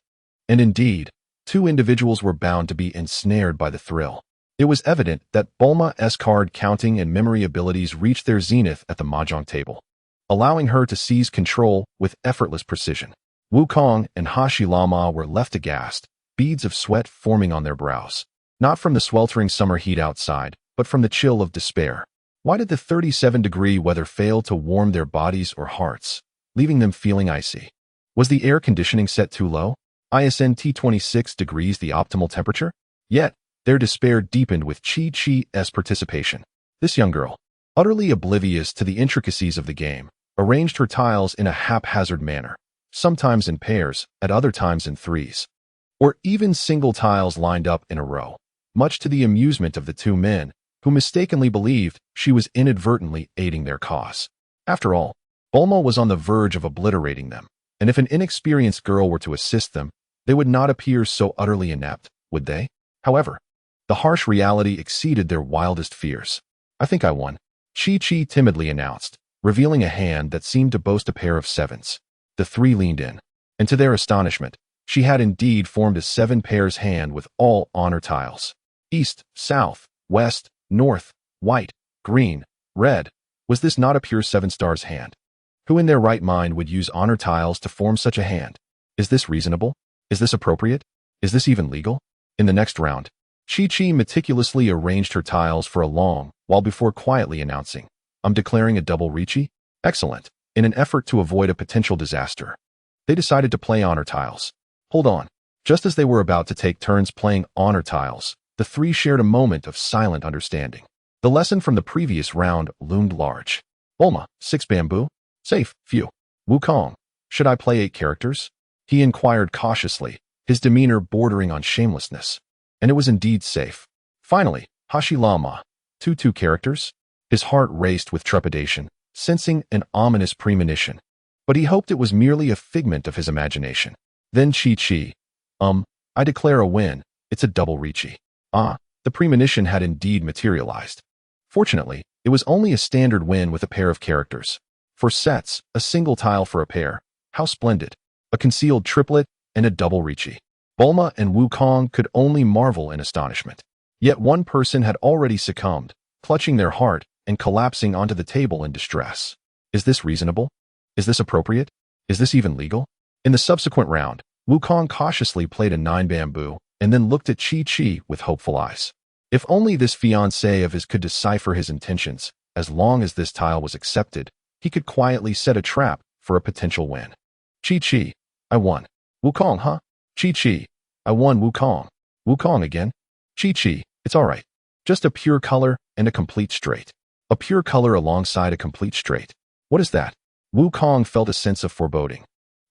Speaker 1: And indeed, two individuals were bound to be ensnared by the thrill. It was evident that Bulma's card counting and memory abilities reached their zenith at the Mahjong table, allowing her to seize control with effortless precision. Wukong and Hashilama were left aghast, beads of sweat forming on their brows. Not from the sweltering summer heat outside, but from the chill of despair. Why did the 37-degree weather fail to warm their bodies or hearts, leaving them feeling icy? Was the air conditioning set too low? ISNT 26 degrees the optimal temperature? Yet, their despair deepened with Chi-Chi's participation. This young girl, utterly oblivious to the intricacies of the game, arranged her tiles in a haphazard manner, sometimes in pairs, at other times in threes, or even single tiles lined up in a row, much to the amusement of the two men, who mistakenly believed she was inadvertently aiding their cause. After all, Bulma was on the verge of obliterating them, and if an inexperienced girl were to assist them, they would not appear so utterly inept, would they? However, the harsh reality exceeded their wildest fears. I think I won, Chi-Chi timidly announced, revealing a hand that seemed to boast a pair of sevens. The three leaned in, and to their astonishment, she had indeed formed a 7 pairs hand with all honor tiles. East, south, west, north, white, green, red. Was this not a pure 7 stars hand? Who in their right mind would use honor tiles to form such a hand? Is this reasonable? Is this appropriate? Is this even legal? In the next round, Chi-Chi meticulously arranged her tiles for a long while before quietly announcing, I'm declaring a double Richi? Excellent. In an effort to avoid a potential disaster, they decided to play honor tiles. Hold on. Just as they were about to take turns playing honor tiles, the three shared a moment of silent understanding. The lesson from the previous round loomed large. Bulma, 6 bamboo? Safe, few. Wukong, should I play 8 characters? He inquired cautiously, his demeanor bordering on shamelessness. And it was indeed safe. Finally, Hashilama, 2 characters? His heart raced with trepidation, sensing an ominous premonition. But he hoped it was merely a figment of his imagination. Then Chi-Chi, I declare a win, it's a double Richi. The premonition had indeed materialized. Fortunately, it was only a standard win with a pair of characters. For sets, a single tile for a pair. How splendid. A concealed triplet and a double Richi. Bulma and Wukong could only marvel in astonishment. Yet one person had already succumbed, clutching their heart and collapsing onto the table in distress. Is this reasonable? Is this appropriate? Is this even legal? In the subsequent round, Wukong cautiously played a 9 bamboo and then looked at Chi-Chi with hopeful eyes. If only this fiancé of his could decipher his intentions, as long as this tile was accepted, he could quietly set a trap for a potential win. Chi-Chi, I won. Wukong, huh? Chi-Chi, I won. Wukong. Wukong again? Chi-Chi, it's alright. Just a pure color and a complete straight. A pure color alongside a complete straight. What is that? Wukong felt a sense of foreboding.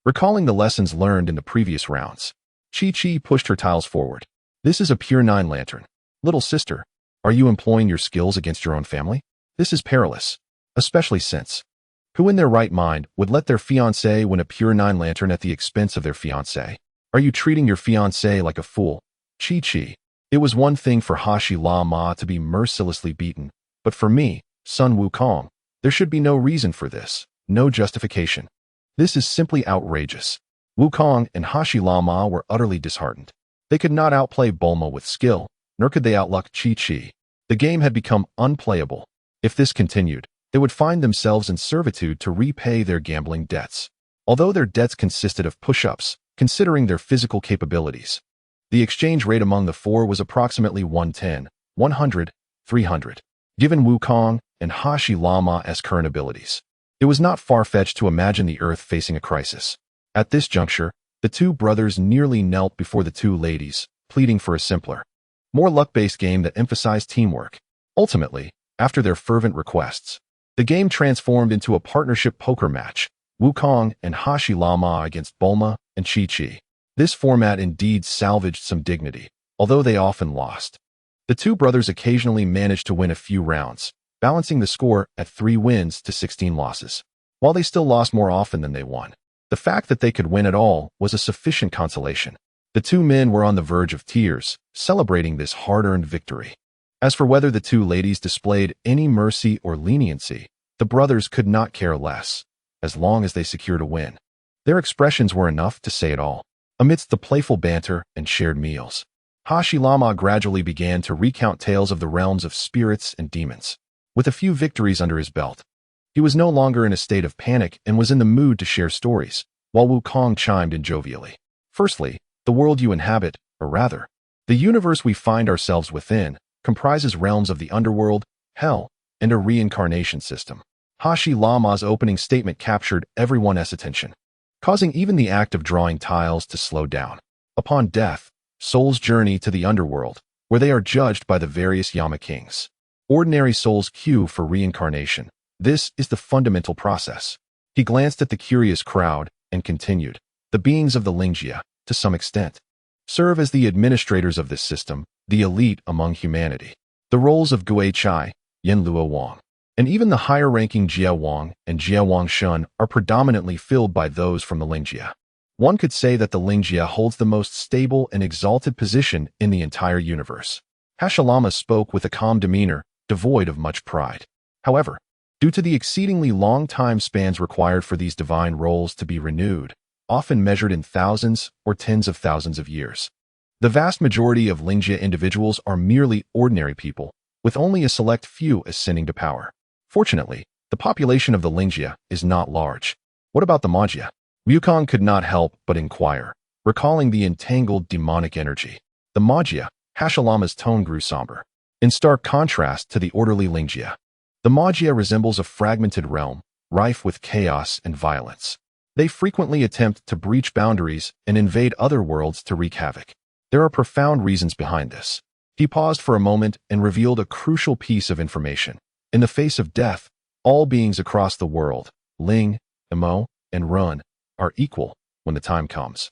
Speaker 1: Recalling the lessons learned in the previous rounds, Chi-Chi pushed her tiles forward. This is a pure 9 lantern. Little sister, are you employing your skills against your own family? This is perilous, especially since who in their right mind would let their fiancé win a pure 9 lantern at the expense of their fiancé? Are you treating your fiancé like a fool? Chi-Chi, it was one thing for Hashilama to be mercilessly beaten, but for me, son Wukong, there should be no reason for this, no justification. This is simply outrageous. Wukong and Hashilama were utterly disheartened. They could not outplay Bulma with skill, nor could they outluck Chi-Chi. The game had become unplayable. If this continued, they would find themselves in servitude to repay their gambling debts. Although their debts consisted of push-ups, considering their physical capabilities, the exchange rate among the four was approximately 110, 100, 300. Given Wukong and Hashilama's current abilities, it was not far-fetched to imagine the Earth facing a crisis. At this juncture, the two brothers nearly knelt before the two ladies, pleading for a simpler, more luck-based game that emphasized teamwork. Ultimately, After their fervent requests, the game transformed into a partnership poker match, Wukong and Hashilama against Bulma and Chi-Chi. This format indeed salvaged some dignity, although they often lost. The two brothers occasionally managed to win a few rounds, balancing the score at 3 wins to 16 losses. While they still lost more often than they won, the fact that they could win at all was a sufficient consolation. The two men were on the verge of tears, celebrating this hard-earned victory. As for whether the two ladies displayed any mercy or leniency, the brothers could not care less, as long as they secured a win. Their expressions were enough to say it all. Amidst the playful banter and shared meals, Hashilama gradually began to recount tales of the realms of spirits and demons. With a few victories under his belt, he was no longer in a state of panic and was in the mood to share stories, while Wukong chimed in jovially. Firstly, the world you inhabit, or rather, the universe we find ourselves within, comprises realms of the underworld, hell, and a reincarnation system. Hashilama's opening statement captured everyone's attention, causing even the act of drawing tiles to slow down. Upon death, souls journey to the underworld, where they are judged by the various Yama kings. Ordinary souls queue for reincarnation. This is the fundamental process. He glanced at the curious crowd and continued. The beings of the Lingjia, to some extent, serve as the administrators of this system, the elite among humanity. The roles of Gui Chai, Yanlua Wang, and even the higher-ranking Jia Wang and Jia Wang Shun are predominantly filled by those from the Lingjia. One could say that the Lingjia holds the most stable and exalted position in the entire universe. Hashilama spoke with a calm demeanor, devoid of much pride. However, due to the exceedingly long time spans required for these divine roles to be renewed, often measured in thousands or tens of thousands of years, the vast majority of Lingjia individuals are merely ordinary people, with only a select few ascending to power. Fortunately, the population of the Lingjia is not large. What about the Magia? Wukong could not help but inquire, recalling the entangled demonic energy. The Magia, Hashilama's tone grew somber. In stark contrast to the orderly Lingjia, the Magia resembles a fragmented realm, rife with chaos and violence. They frequently attempt to breach boundaries and invade other worlds to wreak havoc. There are profound reasons behind this. He paused for a moment and revealed a crucial piece of information. In the face of death, all beings across the world, Ling, Emo, and Run, are equal when the time comes.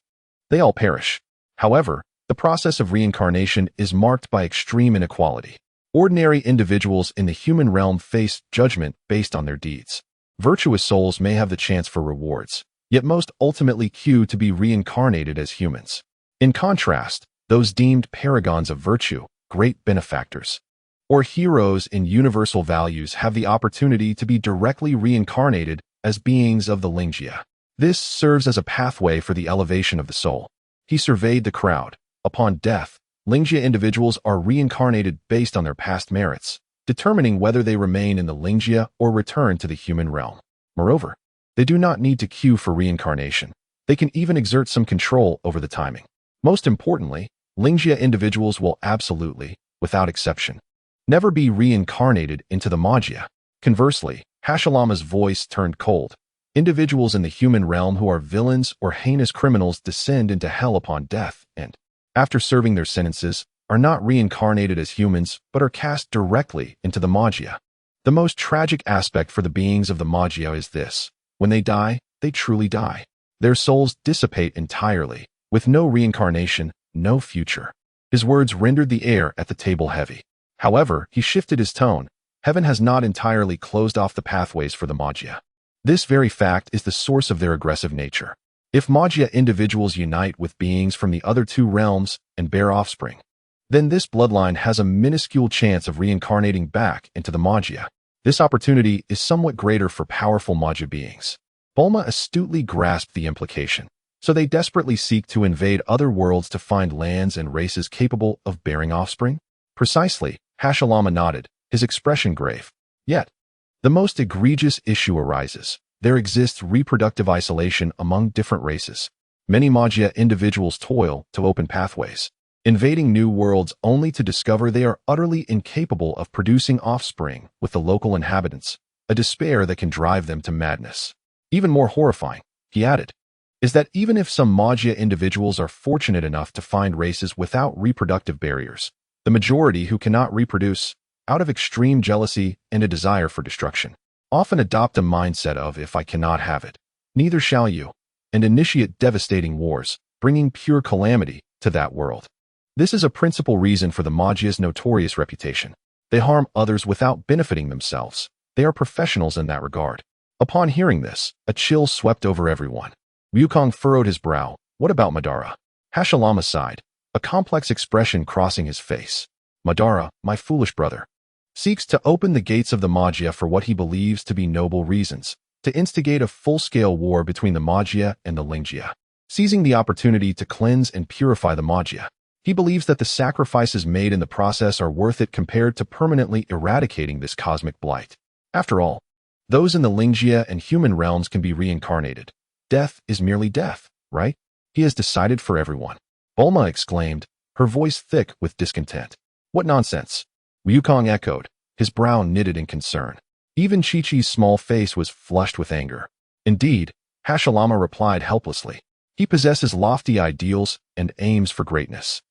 Speaker 1: They all perish. However, the process of reincarnation is marked by extreme inequality. Ordinary individuals in the human realm face judgment based on their deeds. Virtuous souls may have the chance for rewards, yet most ultimately queue to be reincarnated as humans. In contrast, those deemed paragons of virtue, great benefactors, or heroes in universal values have the opportunity to be directly reincarnated as beings of the Lingjia. This serves as a pathway for the elevation of the soul. He surveyed the crowd. Upon death, Lingjia individuals are reincarnated based on their past merits, determining whether they remain in the Lingjia or return to the human realm. Moreover, they do not need to queue for reincarnation. They can even exert some control over the timing. Most importantly, Lingjia individuals will absolutely, without exception, never be reincarnated into the Magia. Conversely, Hashilama's voice turned cold. Individuals in the human realm who are villains or heinous criminals descend into hell upon death and, after serving their sentences, are not reincarnated as humans but are cast directly into the Magia. The most tragic aspect for the beings of the Magia is this: when they die, they truly die. Their souls dissipate entirely, with no reincarnation, no future. His words rendered the air at the table heavy. However, he shifted his tone. Heaven has not entirely closed off the pathways for the Magia. This very fact is the source of their aggressive nature. If Magia individuals unite with beings from the other two realms and bear offspring, then this bloodline has a minuscule chance of reincarnating back into the Magia. This opportunity is somewhat greater for powerful Magia beings. Bulma astutely grasped the implication. So they desperately seek to invade other worlds to find lands and races capable of bearing offspring? Precisely, Hashilama nodded, his expression grave. Yet, the most egregious issue arises. There exists reproductive isolation among different races. Many Magia individuals toil to open pathways, invading new worlds only to discover they are utterly incapable of producing offspring with the local inhabitants, a despair that can drive them to madness. Even more horrifying, he added, is that even if some Magia individuals are fortunate enough to find races without reproductive barriers, the majority who cannot reproduce out of extreme jealousy and a desire for destruction, often adopt a mindset of if I cannot have it, neither shall you, and initiate devastating wars, bringing pure calamity to that world. This is a principal reason for the Magia's notorious reputation. They harm others without benefiting themselves. They are professionals in that regard. Upon hearing this, a chill swept over everyone. Wukong furrowed his brow. What about Madara? Hashirama sighed, a complex expression crossing his face. Madara, my foolish brother, seeks to open the gates of the Magia for what he believes to be noble reasons, to instigate a full-scale war between the Magia and the Lingia, seizing the opportunity to cleanse and purify the Magia. He believes that the sacrifices made in the process are worth it compared to permanently eradicating this cosmic blight. After all, those in the Lingia and human realms can be reincarnated. Death is merely death, right? He has decided for everyone. Bulma exclaimed, her voice thick with discontent. What nonsense! Wukong echoed, his brow knitted in concern. Even Chi-Chi's small face was flushed with anger. Indeed, Hashirama replied helplessly. He possesses lofty ideals and aims for greatness.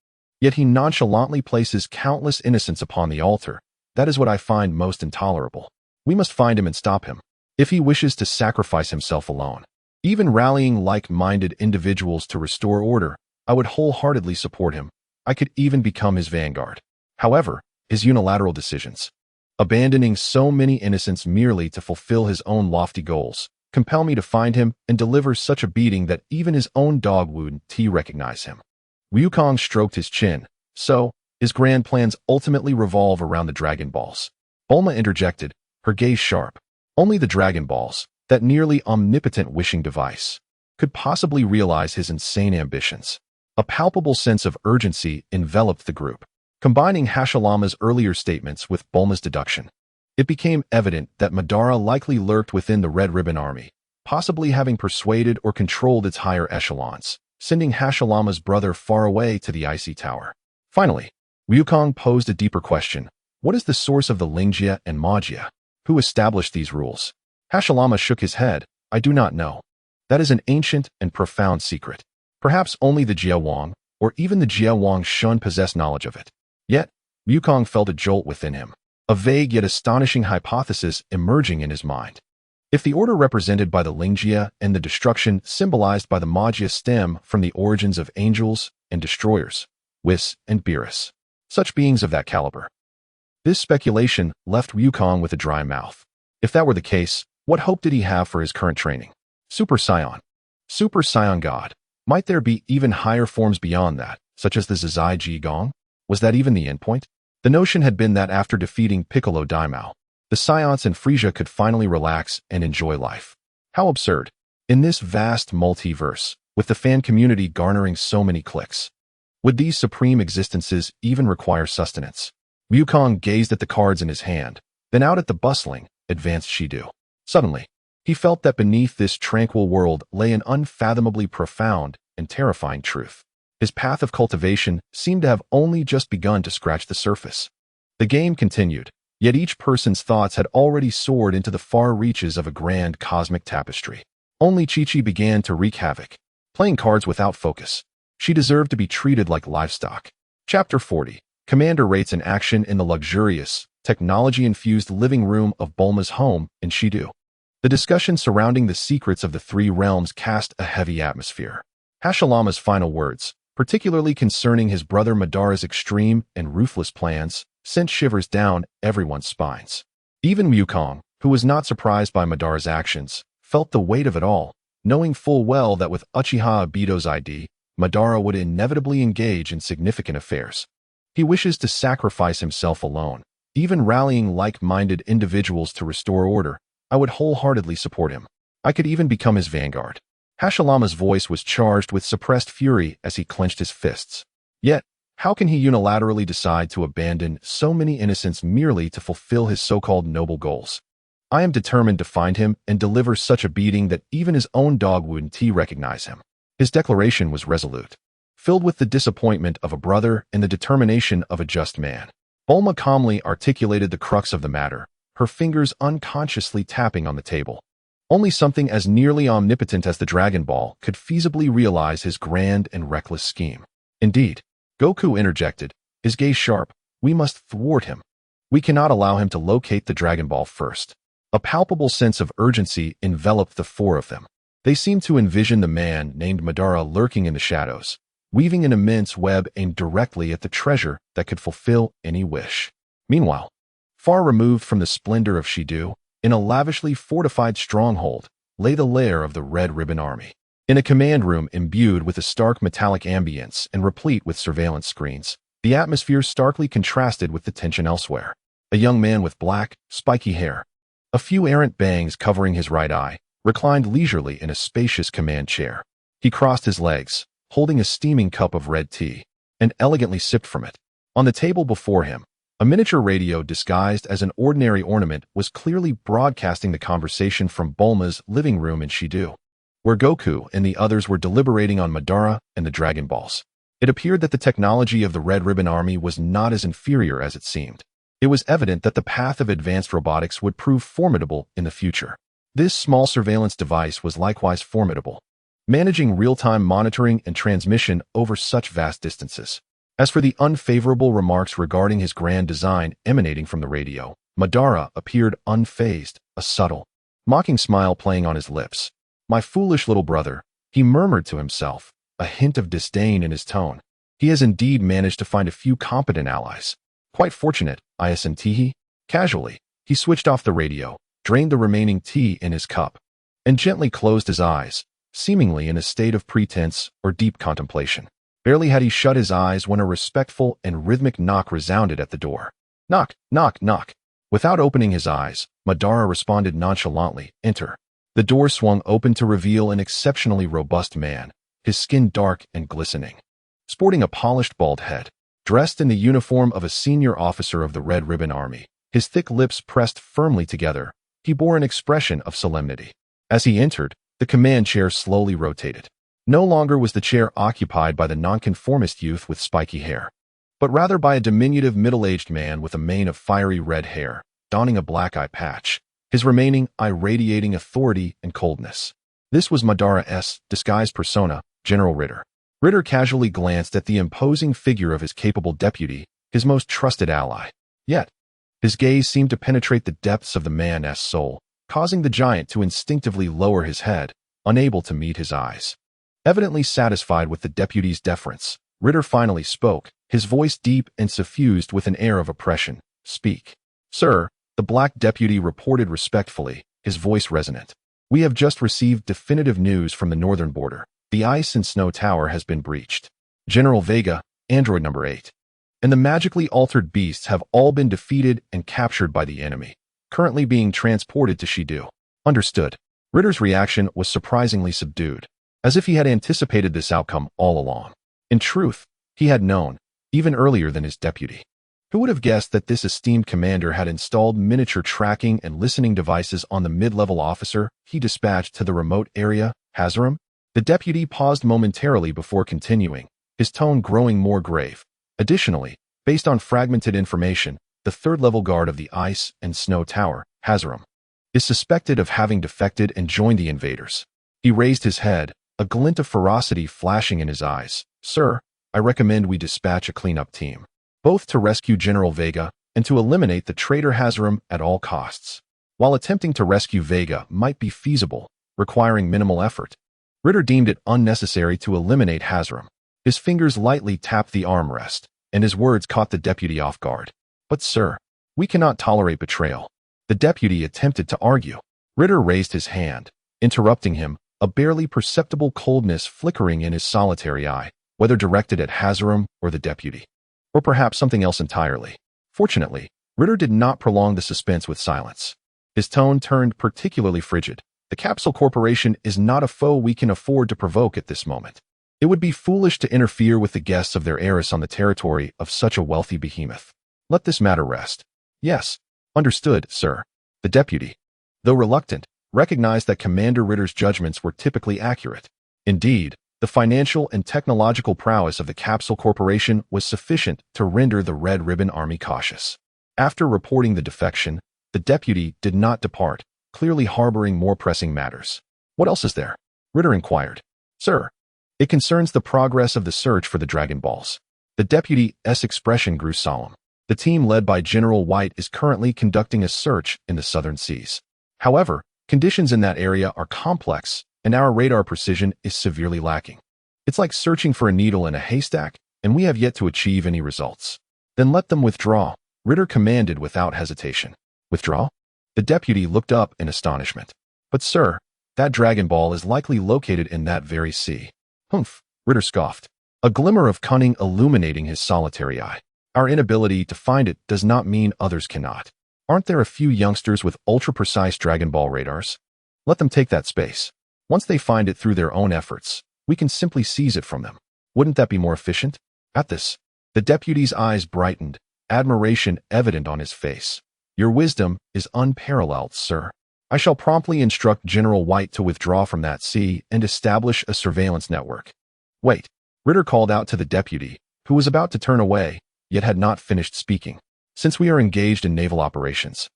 Speaker 1: Yet he nonchalantly places countless innocents upon the altar. That is what I find most intolerable. We must find him and stop him, if he wishes to sacrifice himself alone. Even rallying like-minded individuals to restore order, I would wholeheartedly support him. I could even become his vanguard. However, his unilateral decisions, abandoning so many innocents merely to fulfill his own lofty goals, compel me to find him and deliver such a beating that even his own dog wouldn't recognize him. Wukong stroked his chin. So, his grand plans ultimately revolve around the Dragon Balls. Bulma interjected, her gaze sharp. Only the Dragon Balls, that nearly omnipotent wishing device, could possibly realize his insane ambitions. A palpable sense of urgency enveloped the group. Combining Hashirama's earlier statements with Bulma's deduction, it became evident that Madara likely lurked within the Red Ribbon Army, possibly having persuaded or controlled its higher echelons, sending Hashirama's brother far away to the Icy Tower. Finally, Wukong posed a deeper question. What is the source of the Lingia and Magia? Who established these rules? Hashirama shook his head. I do not know. That is an ancient and profound secret. Perhaps only the Jia Wang, or even the Jia Wang Shun possess knowledge of it. Yet, Wukong felt a jolt within him, a vague yet astonishing hypothesis emerging in his mind. If the order represented by the Lingia and the destruction symbolized by the Magia stem from the origins of angels and destroyers, Whis and Beerus, such beings of that caliber. This speculation left Wukong with a dry mouth. If that were the case, what hope did he have for his current training? Super Saiyan. Super Saiyan God. Might there be even higher forms beyond that, such as the Zizai Ji Gong? Was that even the endpoint? The notion had been that after defeating Piccolo Daimao, the Saiyans and Frieza could finally relax and enjoy life. How absurd. In this vast multiverse, with the fan community garnering so many clicks, would these supreme existences even require sustenance? Wukong gazed at the cards in his hand, then out at the bustling, advanced Shidu. Suddenly, he felt that beneath this tranquil world lay an unfathomably profound and terrifying truth. His path of cultivation seemed to have only just begun to scratch the surface. The game continued, yet each person's thoughts had already soared into the far reaches of a grand cosmic tapestry. Only Chi-Chi began to wreak havoc, playing cards without focus. She deserved to be treated like livestock. Chapter 40. Commander rates in action in the luxurious, technology-infused living room of Bulma's home in Shidu. The discussion surrounding the secrets of the three realms cast a heavy atmosphere. Hashirama's final words, particularly concerning his brother Madara's extreme and ruthless plans, sent shivers down everyone's spines. Even Wukong, who was not surprised by Madara's actions, felt the weight of it all, knowing full well that with Uchiha Obito's ID, Madara would inevitably engage in significant affairs. He wishes to sacrifice himself alone, even rallying like-minded individuals to restore order. I would wholeheartedly support him. I could even become his vanguard. Hashirama's voice was charged with suppressed fury as he clenched his fists. Yet, how can he unilaterally decide to abandon so many innocents merely to fulfill his so-called noble goals? I am determined to find him and deliver such a beating that even his own dog wouldn't recognize him. His declaration was resolute, filled with the disappointment of a brother and the determination of a just man. Bulma calmly articulated the crux of the matter, her fingers unconsciously tapping on the table. Only something as nearly omnipotent as the Dragon Ball could feasibly realize his grand and reckless scheme. Indeed, Goku interjected, his gaze sharp, we must thwart him. We cannot allow him to locate the Dragon Ball first. A palpable sense of urgency enveloped the four of them. They seemed to envision the man named Madara lurking in the shadows, weaving an immense web aimed directly at the treasure that could fulfill any wish. Meanwhile, far removed from the splendor of Shidu, in a lavishly fortified stronghold, lay the lair of the Red Ribbon Army. In a command room imbued with a stark metallic ambience and replete with surveillance screens, the atmosphere starkly contrasted with the tension elsewhere. A young man with black, spiky hair, a few errant bangs covering his right eye, reclined leisurely in a spacious command chair. He crossed his legs, holding a steaming cup of red tea, and elegantly sipped from it. On the table before him, a miniature radio disguised as an ordinary ornament was clearly broadcasting the conversation from Bulma's living room in Shidu, where Goku and the others were deliberating on Madara and the Dragon Balls. It appeared that the technology of the Red Ribbon Army was not as inferior as it seemed. It was evident that the path of advanced robotics would prove formidable in the future. This small surveillance device was likewise formidable, managing real-time monitoring and transmission over such vast distances. As for the unfavorable remarks regarding his grand design emanating from the radio, Madara appeared unfazed, a subtle, mocking smile playing on his lips. "My foolish little brother," he murmured to himself, a hint of disdain in his tone. "He has indeed managed to find a few competent allies. Quite fortunate, isn't he?" Casually, he switched off the radio, drained the remaining tea in his cup, and gently closed his eyes, seemingly in a state of pretense or deep contemplation. Barely had he shut his eyes when a respectful and rhythmic knock resounded at the door. Knock, knock, knock. Without opening his eyes, Madara responded nonchalantly, "Enter." The door swung open to reveal an exceptionally robust man, his skin dark and glistening. Sporting a polished bald head, dressed in the uniform of a senior officer of the Red Ribbon Army, his thick lips pressed firmly together, he bore an expression of solemnity. As he entered, the command chair slowly rotated. No longer was the chair occupied by the nonconformist youth with spiky hair, but rather by a diminutive middle-aged man with a mane of fiery red hair, donning a black eye patch, his remaining eye radiating authority and coldness. This was Madara's disguised persona, General Ritter. Ritter casually glanced at the imposing figure of his capable deputy, his most trusted ally. Yet, his gaze seemed to penetrate the depths of the man's soul, causing the giant to instinctively lower his head, unable to meet his eyes. Evidently satisfied with the deputy's deference, Ritter finally spoke, his voice deep and suffused with an air of oppression. "Speak." "Sir," the black deputy reported respectfully, his voice resonant. "We have just received definitive news from the northern border. The ice and snow tower has been breached. General Vega, android number 8, and the magically altered beasts have all been defeated and captured by the enemy, currently being transported to Shidu." Understood. Ritter's reaction was surprisingly subdued, as if he had anticipated this outcome all along. In truth, he had known, even earlier than his deputy. Who would have guessed that this esteemed commander had installed miniature tracking and listening devices on the mid-level officer he dispatched to the remote area, Hazaram? The deputy paused momentarily before continuing, his tone growing more grave. Additionally, based on fragmented information, the third-level guard of the ice and snow tower, Hazaram, is suspected of having defected and joined the invaders. He raised his head, a glint of ferocity flashing in his eyes. "Sir, I recommend we dispatch a cleanup team, both to rescue General Vega and to eliminate the traitor Hazaram at all costs." While attempting to rescue Vega might be feasible, requiring minimal effort, Ritter deemed it unnecessary to eliminate Hazaram. His fingers lightly tapped the armrest, and his words caught the deputy off guard. "But sir, we cannot tolerate betrayal." The deputy attempted to argue. Ritter raised his hand, interrupting him, a barely perceptible coldness flickering in his solitary eye, whether directed at Hazaram or the deputy, or perhaps something else entirely. Fortunately, Ritter did not prolong the suspense with silence. His tone turned particularly frigid. "The Capsule Corporation is not a foe we can afford to provoke at this moment. It would be foolish to interfere with the guests of their heiress on the territory of such a wealthy behemoth. Let this matter rest." "Yes, understood, sir." The deputy, though reluctant, recognized that Commander Ritter's judgments were typically accurate. Indeed, the financial and technological prowess of the Capsule Corporation was sufficient to render the Red Ribbon Army cautious. After reporting the defection, the deputy did not depart, clearly harboring more pressing matters. "What else is there?" Ritter inquired. "Sir, it concerns the progress of the search for the Dragon Balls." The deputy's expression grew solemn. The team led by General White is currently conducting a search in the southern seas. However, conditions in that area are complex, and our radar precision is severely lacking. It's like searching for a needle in a haystack, and we have yet to achieve any results. Then let them withdraw, Ritter commanded without hesitation. Withdraw? The deputy looked up in astonishment. But sir, that Dragon Ball is likely located in that very sea. Humph, Ritter scoffed, a glimmer of cunning illuminating his solitary eye. Our inability to find it does not mean others cannot. Aren't there a few youngsters with ultra-precise Dragon Ball radars? Let them take that space. Once they find it through their own efforts, we can simply seize it from them. Wouldn't that be more efficient? At this, the deputy's eyes brightened, admiration evident on his face. Your wisdom is unparalleled, sir. I shall promptly instruct General White to withdraw from that sea and establish a surveillance network. Wait, Ritter called out to the deputy, who was about to turn away, yet had not finished speaking. Since we are engaged in naval operations,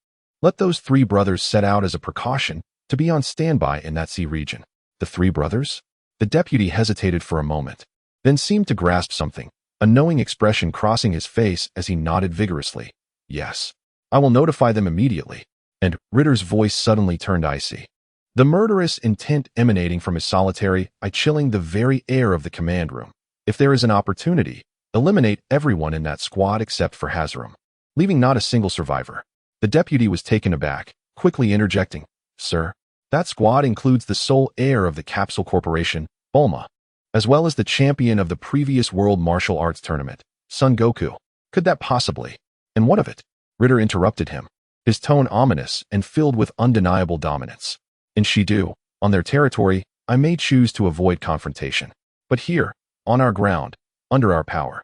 Speaker 1: let those three brothers set out as a precaution to be on standby in that sea region. The three brothers? The deputy hesitated for a moment, then seemed to grasp something, a knowing expression crossing his face as he nodded vigorously. Yes, I will notify them immediately. And Ritter's voice suddenly turned icy. The murderous intent emanating from his solitary eye chilling the very air of the command room. If there is an opportunity, eliminate everyone in that squad except for Hazaram, leaving not a single survivor. The deputy was taken aback, quickly interjecting, Sir, that squad includes the sole heir of the Capsule Corporation, Bulma, as well as the champion of the previous World Martial Arts Tournament, Son Goku. Could that possibly? And what of it? Ritter interrupted him, his tone ominous and filled with undeniable dominance. In Shidu, on their territory, I may choose to avoid confrontation. But here, on our ground, under our power.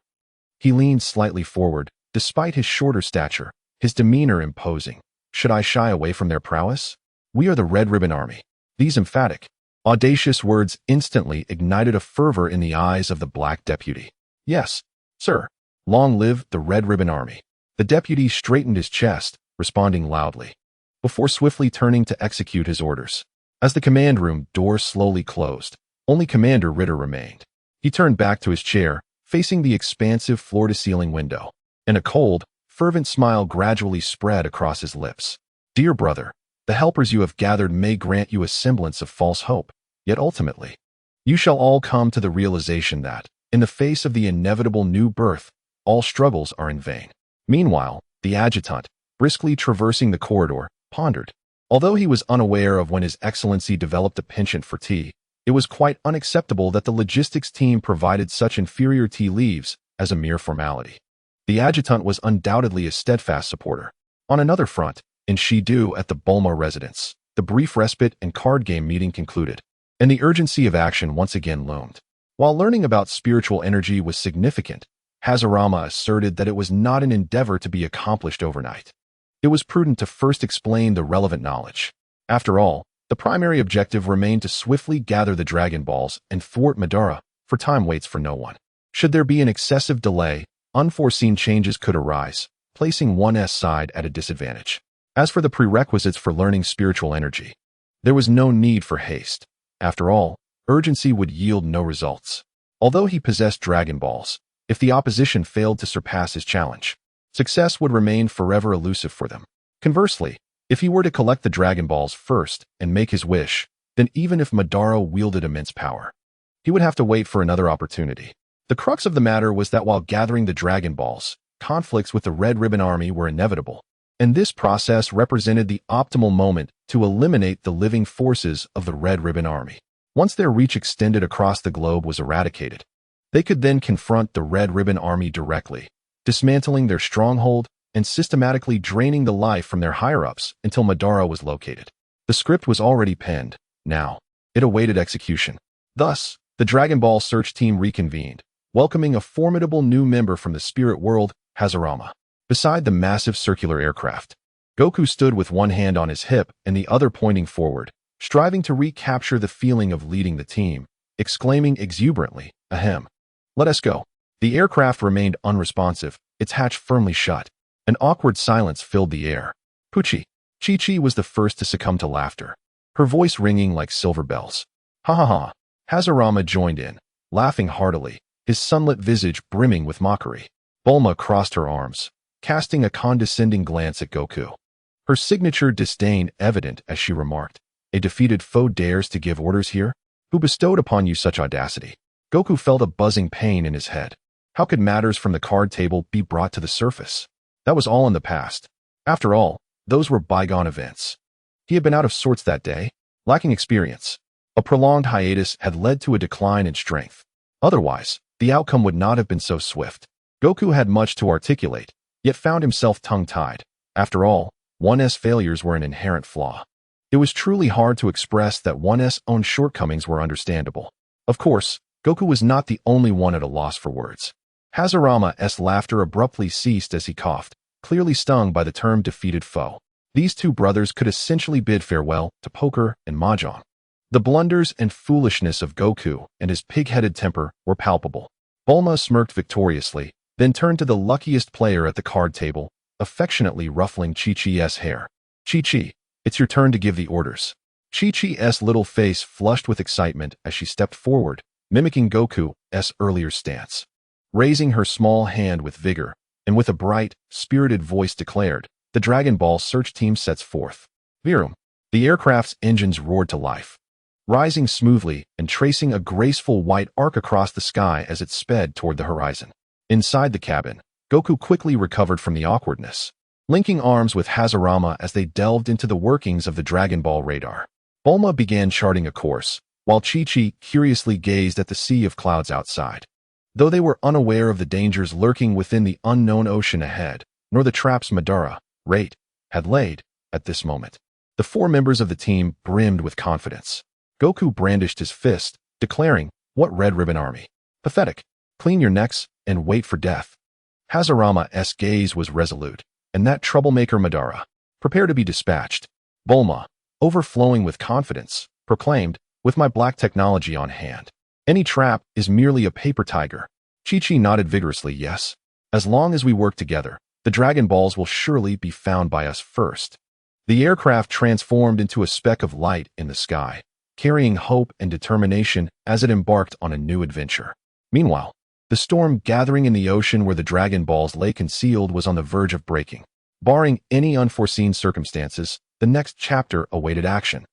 Speaker 1: He leaned slightly forward, despite his shorter stature, his demeanor imposing. Should I shy away from their prowess? We are the Red Ribbon Army. These emphatic, audacious words instantly ignited a fervor in the eyes of the black deputy. Yes, sir. Long live the Red Ribbon Army. The deputy straightened his chest, responding loudly, before swiftly turning to execute his orders. As the command room door slowly closed, only Commander Ritter remained. He turned back to his chair, facing the expansive floor-to-ceiling window, and a cold, fervent smile gradually spread across his lips. Dear brother, the helpers you have gathered may grant you a semblance of false hope, yet ultimately, you shall all come to the realization that, in the face of the inevitable new birth, all struggles are in vain. Meanwhile, the adjutant, briskly traversing the corridor, pondered. Although he was unaware of when His Excellency developed a penchant for tea, it was quite unacceptable that the logistics team provided such inferior tea leaves as a mere formality. The adjutant was undoubtedly a steadfast supporter. On another front, in Shidu at the Bulma residence, the brief respite and card game meeting concluded, and the urgency of action once again loomed. While learning about spiritual energy was significant, Hazarama asserted that it was not an endeavor to be accomplished overnight. It was prudent to first explain the relevant knowledge. After all, the primary objective remained to swiftly gather the Dragon Balls and thwart Madara, for time waits for no one. Should there be an excessive delay, unforeseen changes could arise, placing one's side at a disadvantage. As for the prerequisites for learning spiritual energy, there was no need for haste. After all, urgency would yield no results. Although he possessed Dragon Balls, if the opposition failed to surpass his challenge, success would remain forever elusive for them. Conversely, if he were to collect the Dragon Balls first and make his wish, then even if Madara wielded immense power, he would have to wait for another opportunity. The crux of the matter was that while gathering the Dragon Balls, conflicts with the Red Ribbon Army were inevitable, and this process represented the optimal moment to eliminate the living forces of the Red Ribbon Army. Once their reach extended across the globe was eradicated, they could then confront the Red Ribbon Army directly, dismantling their stronghold and systematically draining the life from their higher-ups until Madara was located. The script was already penned. Now, it awaited execution. Thus, the Dragon Ball search team reconvened, welcoming a formidable new member from the spirit world, Hazarama. Beside the massive circular aircraft, Goku stood with one hand on his hip and the other pointing forward, striving to recapture the feeling of leading the team, exclaiming exuberantly, "Ahem. Let us go." The aircraft remained unresponsive, its hatch firmly shut. An awkward silence filled the air. Pucci. Chi-Chi was the first to succumb to laughter, her voice ringing like silver bells. Ha ha ha. Hazarama joined in, laughing heartily, his sunlit visage brimming with mockery. Bulma crossed her arms. casting a condescending glance at Goku. Her signature disdain evident as she remarked, "A defeated foe dares to give orders here? Who bestowed upon you such audacity?" Goku felt a buzzing pain in his head. How could matters from the card table be brought to the surface? That was all in the past. After all, those were bygone events. He had been out of sorts that day, lacking experience. A prolonged hiatus had led to a decline in strength. Otherwise, the outcome would not have been so swift. Goku had much to articulate, yet found himself tongue-tied. After all, 1's failures were an inherent flaw. It was truly hard to express that 1's own shortcomings were understandable. Of course, Goku was not the only one at a loss for words. Hashirama's laughter abruptly ceased as he coughed, clearly stung by the term defeated foe. These two brothers could essentially bid farewell to poker and mahjong. The blunders and foolishness of Goku and his pig-headed temper were palpable. Bulma smirked victoriously, then turned to the luckiest player at the card table, affectionately ruffling Chi-Chi's hair. "Chi-Chi, it's your turn to give the orders." Chi-Chi's little face flushed with excitement as she stepped forward, mimicking Goku's earlier stance. Raising her small hand with vigor, and with a bright, spirited voice declared, "The Dragon Ball search team sets forth." Virum. The aircraft's engines roared to life, rising smoothly and tracing a graceful white arc across the sky as it sped toward the horizon. Inside the cabin, Goku quickly recovered from the awkwardness, linking arms with Hashirama as they delved into the workings of the Dragon Ball radar. Bulma began charting a course, while Chi-Chi curiously gazed at the sea of clouds outside. Though they were unaware of the dangers lurking within the unknown ocean ahead, nor the traps Madara, Rate, had laid, at this moment, the four members of the team brimmed with confidence. Goku brandished his fist, declaring, "What Red Ribbon Army? Pathetic. Clean your necks and wait for death." Hashirama's gaze was resolute, and that troublemaker Madara, "Prepare to be dispatched." Bulma, overflowing with confidence, proclaimed, "With my black technology on hand. Any trap is merely a paper tiger." Chi-Chi nodded vigorously, "Yes. As long as we work together, the Dragon Balls will surely be found by us first." The aircraft transformed into a speck of light in the sky, carrying hope and determination as it embarked on a new adventure. Meanwhile, the storm gathering in the ocean where the Dragon Balls lay concealed was on the verge of breaking. Barring any unforeseen circumstances, the next chapter awaited action.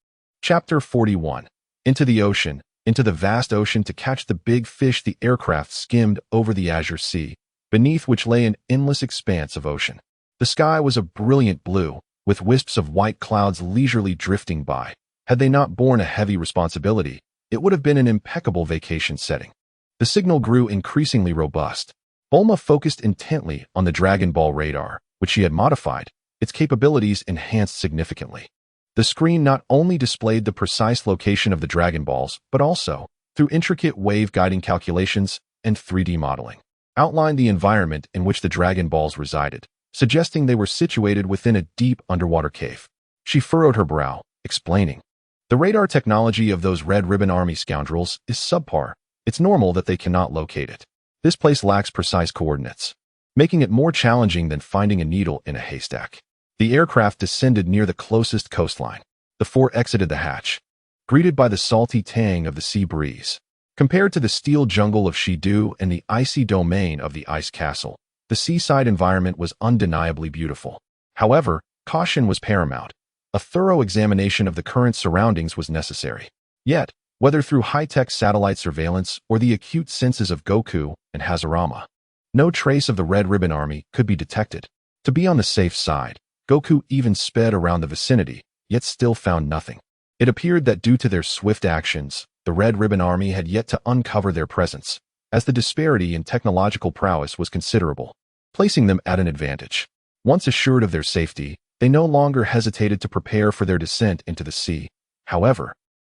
Speaker 1: Chapter 41. Into the ocean. Into the vast ocean to catch the big fish. The aircraft skimmed over the azure sea, beneath which lay an endless expanse of ocean. The sky was a brilliant blue, with wisps of white clouds leisurely drifting by. Had they not borne a heavy responsibility, it would have been an impeccable vacation setting. The signal grew increasingly robust. Bulma focused intently on the Dragon Ball radar, which she had modified, its capabilities enhanced significantly. The screen not only displayed the precise location of the Dragon Balls, but also, through intricate wave-guiding calculations and 3D modeling, outlined the environment in which the Dragon Balls resided, suggesting they were situated within a deep underwater cave. She furrowed her brow, explaining, "The radar technology of those Red Ribbon Army scoundrels is subpar. It's normal that they cannot locate it. This place lacks precise coordinates, making it more challenging than finding a needle in a haystack." The aircraft descended near the closest coastline. The four exited the hatch, greeted by the salty tang of the sea breeze. Compared to the steel jungle of Shidu and the icy domain of the Ice Castle, the seaside environment was undeniably beautiful. However, caution was paramount. A thorough examination of the current surroundings was necessary. Yet, whether through high-tech satellite surveillance or the acute senses of Goku and Hashirama, no trace of the Red Ribbon Army could be detected. To be on the safe side, Goku even sped around the vicinity, yet still found nothing. It appeared that due to their swift actions, the Red Ribbon Army had yet to uncover their presence, as the disparity in technological prowess was considerable, placing them at an advantage. Once assured of their safety, they no longer hesitated to prepare for their descent into the sea. However,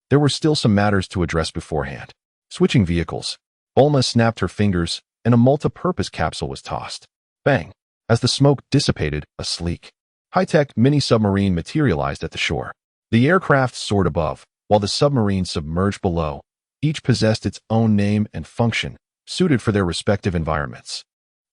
Speaker 1: there were still some matters to address beforehand. Switching vehicles, Bulma snapped her fingers, and a multi-purpose capsule was tossed. Bang! As the smoke dissipated, a sleek, high-tech mini-submarine materialized at the shore. The aircraft soared above, while the submarine submerged below. Each possessed its own name and function, suited for their respective environments.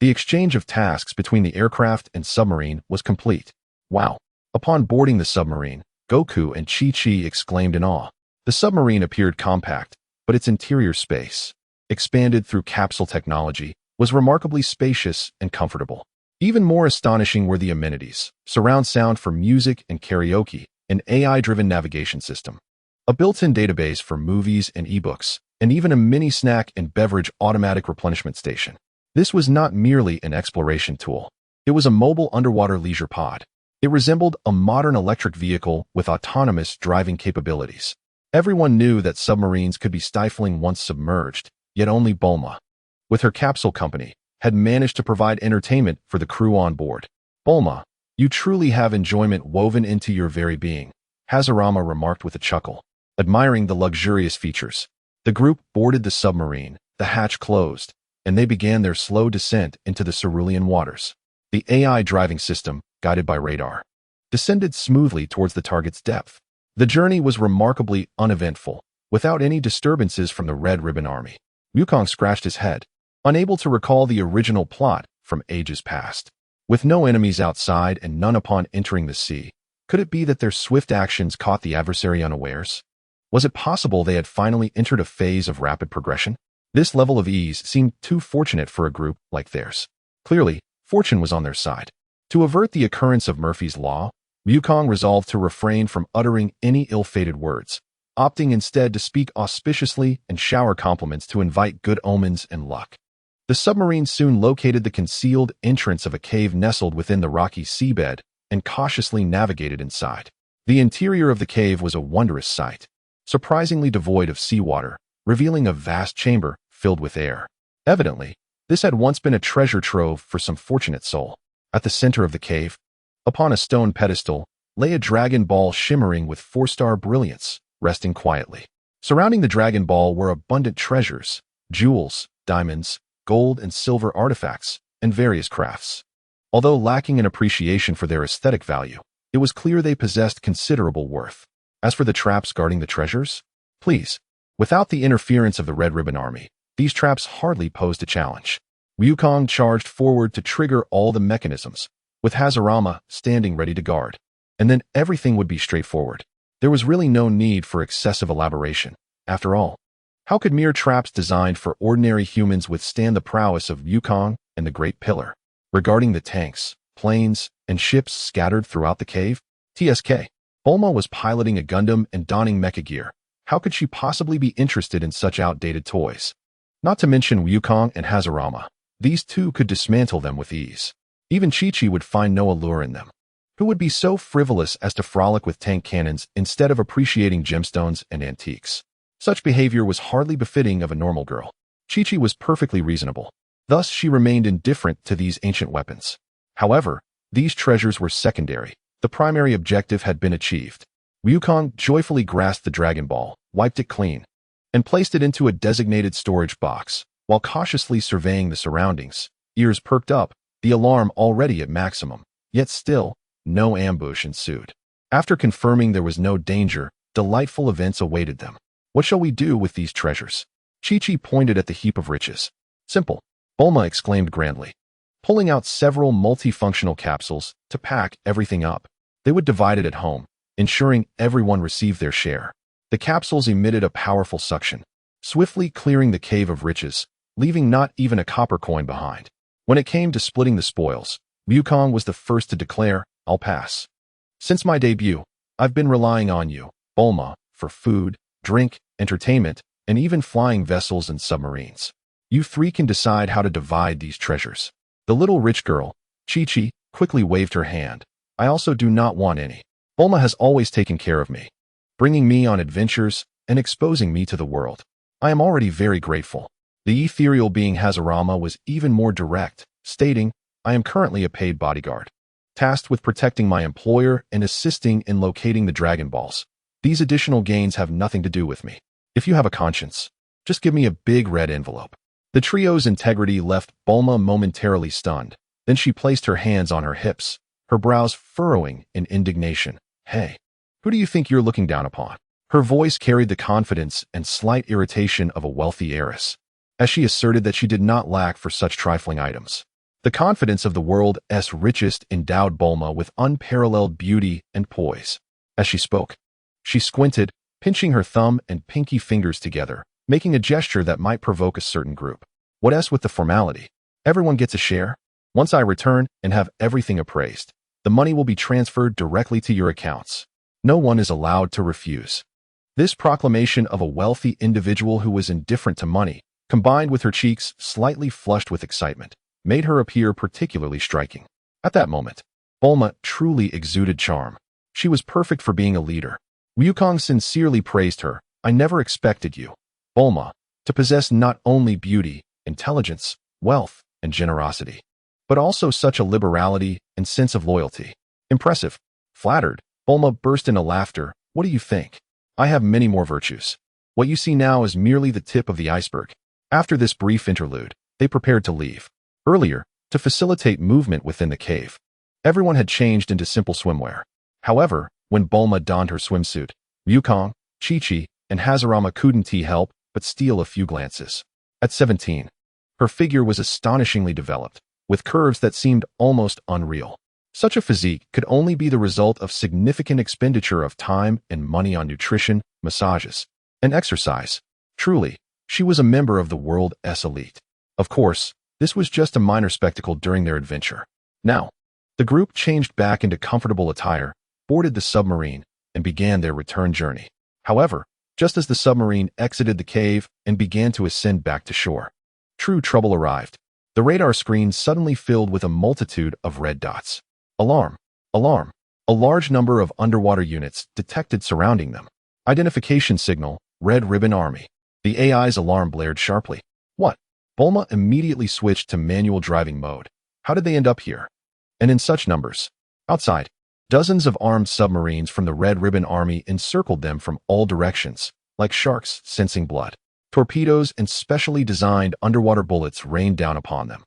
Speaker 1: The exchange of tasks between the aircraft and submarine was complete. Wow! Upon boarding the submarine, Goku and Chi-Chi exclaimed in awe. The submarine appeared compact, but its interior space, expanded through capsule technology, was remarkably spacious and comfortable. Even more astonishing were the amenities: surround sound for music and karaoke, an AI-driven navigation system, a built-in database for movies and ebooks, and even a mini snack and beverage automatic replenishment station. This was not merely an exploration tool. It was a mobile underwater leisure pod. It resembled a modern electric vehicle with autonomous driving capabilities. Everyone knew that submarines could be stifling once submerged, yet only Bulma, with her capsule company, had managed to provide entertainment for the crew on board. "Bulma, you truly have enjoyment woven into your very being," Hashirama remarked with a chuckle, admiring the luxurious features. The group boarded the submarine, the hatch closed, and they began their slow descent into the cerulean waters. The AI driving system, guided by radar, descended smoothly towards the target's depth. The journey was remarkably uneventful, without any disturbances from the Red Ribbon Army. Wukong scratched his head, unable to recall the original plot from ages past. With no enemies outside and none upon entering the sea, could it be that their swift actions caught the adversary unawares? Was it possible they had finally entered a phase of rapid progression? This level of ease seemed too fortunate for a group like theirs. Clearly, fortune was on their side. To avert the occurrence of Murphy's Law, Wukong resolved to refrain from uttering any ill-fated words, opting instead to speak auspiciously and shower compliments to invite good omens and luck. The submarine soon located the concealed entrance of a cave nestled within the rocky seabed and cautiously navigated inside. The interior of the cave was a wondrous sight, surprisingly devoid of seawater, revealing a vast chamber filled with air. Evidently, this had once been a treasure trove for some fortunate soul. At the center of the cave, upon a stone pedestal, lay a dragon ball shimmering with 4-star brilliance, resting quietly. Surrounding the dragon ball were abundant treasures, jewels, diamonds, gold and silver artifacts, and various crafts. Although lacking an appreciation for their aesthetic value, it was clear they possessed considerable worth. As for the traps guarding the treasures, please, without the interference of the Red Ribbon Army, these traps hardly posed a challenge. Wukong charged forward to trigger all the mechanisms, with Hashirama standing ready to guard. And then everything would be straightforward. There was really no need for excessive elaboration. After all, how could mere traps designed for ordinary humans withstand the prowess of Wukong and the Great Pillar? Regarding the tanks, planes, and ships scattered throughout the cave, TSK, Bulma was piloting a Gundam and donning mecha gear. How could she possibly be interested in such outdated toys? Not to mention Wukong and Hashirama. These two could dismantle them with ease. Even Chi-Chi would find no allure in them. Who would be so frivolous as to frolic with tank cannons instead of appreciating gemstones and antiques? Such behavior was hardly befitting of a normal girl. Chi-Chi was perfectly reasonable. Thus, she remained indifferent to these ancient weapons. However, these treasures were secondary. The primary objective had been achieved. Wukong joyfully grasped the Dragon Ball, wiped it clean, and placed it into a designated storage box, while cautiously surveying the surroundings, ears perked up, the alarm already at maximum. Yet still, no ambush ensued. After confirming there was no danger, delightful events awaited them. What shall we do with these treasures? Chi-Chi pointed at the heap of riches. Simple, Bulma exclaimed grandly, pulling out several multifunctional capsules to pack everything up. They would divide it at home, ensuring everyone received their share. The capsules emitted a powerful suction, swiftly clearing the cave of riches, leaving not even a copper coin behind. When it came to splitting the spoils, Wukong was the first to declare, "I'll pass. Since my debut, I've been relying on you, Bulma, for food, drink, entertainment, and even flying vessels and submarines. You three can decide how to divide these treasures." The little rich girl, Chi-Chi, quickly waved her hand. "I also do not want any. Bulma has always taken care of me, bringing me on adventures and exposing me to the world. I am already very grateful." The ethereal being Hashirama was even more direct, stating, "I am currently a paid bodyguard, tasked with protecting my employer and assisting in locating the Dragon Balls. These additional gains have nothing to do with me. If you have a conscience, just give me a big red envelope." The trio's integrity left Bulma momentarily stunned. Then she placed her hands on her hips, her brows furrowing in indignation. "Hey, who do you think you're looking down upon?" Her voice carried the confidence and slight irritation of a wealthy heiress, as she asserted that she did not lack for such trifling items. The confidence of the world's richest endowed Bulma with unparalleled beauty and poise. As she spoke, she squinted, pinching her thumb and pinky fingers together, making a gesture that might provoke a certain group. "What else with the formality? Everyone gets a share?" Once I return and have everything appraised, the money will be transferred directly to your accounts. No one is allowed to refuse. This proclamation of a wealthy individual who was indifferent to money, combined with her cheeks slightly flushed with excitement, made her appear particularly striking. At that moment, Bulma truly exuded charm. She was perfect for being a leader. Wukong sincerely praised her. I never expected you, Bulma, to possess not only beauty, intelligence, wealth, and generosity, but also such a liberality and sense of loyalty. Impressive. Flattered, Bulma burst into laughter. What do you think? I have many more virtues. What you see now is merely the tip of the iceberg. After this brief interlude, they prepared to leave. Earlier, to facilitate movement within the cave, everyone had changed into simple swimwear. However, when Bulma donned her swimsuit, Wukong, Chi-Chi, and Hazarama couldn't help but steal a few glances. At 17, her figure was astonishingly developed, with curves that seemed almost unreal. Such a physique could only be the result of significant expenditure of time and money on nutrition, massages, and exercise. Truly, she was a member of the world's elite. Of course, this was just a minor spectacle during their adventure. Now, the group changed back into comfortable attire, boarded the submarine, and began their return journey. However, just as the submarine exited the cave and began to ascend back to shore, true trouble arrived. The radar screen suddenly filled with a multitude of red dots. Alarm! Alarm! A large number of underwater units detected surrounding them. Identification signal, Red Ribbon Army. The AI's alarm blared sharply. What? Bulma immediately switched to manual driving mode. How did they end up here? And in such numbers? Outside, dozens of armed submarines from the Red Ribbon Army encircled them from all directions, like sharks sensing blood. Torpedoes and specially designed underwater bullets rained down upon them.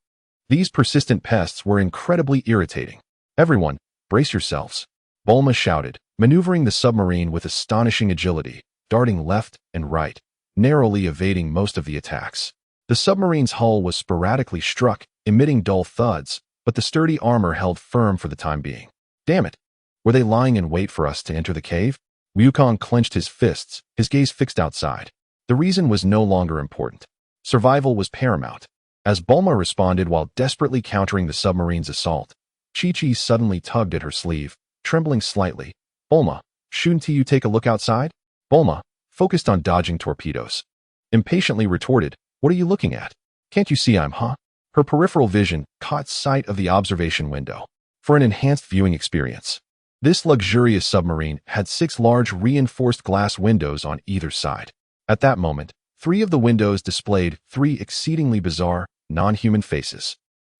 Speaker 1: These persistent pests were incredibly irritating. Everyone, brace yourselves, Bulma shouted, maneuvering the submarine with astonishing agility, darting left and right, narrowly evading most of the attacks. The submarine's hull was sporadically struck, emitting dull thuds, but the sturdy armor held firm for the time being. Damn it! Were they lying in wait for us to enter the cave? Wukong clenched his fists, his gaze fixed outside. The reason was no longer important. Survival was paramount. As Bulma responded while desperately countering the submarine's assault, Chi-Chi suddenly tugged at her sleeve, trembling slightly. Bulma, shouldn't you take a look outside? Bulma, focused on dodging torpedoes, impatiently retorted, what are you looking at? Can't you see I'm Her peripheral vision caught sight of the observation window. For an enhanced viewing experience, this luxurious submarine had 6 large reinforced glass windows on either side. At that moment, 3 of the windows displayed 3 exceedingly bizarre, non-human faces.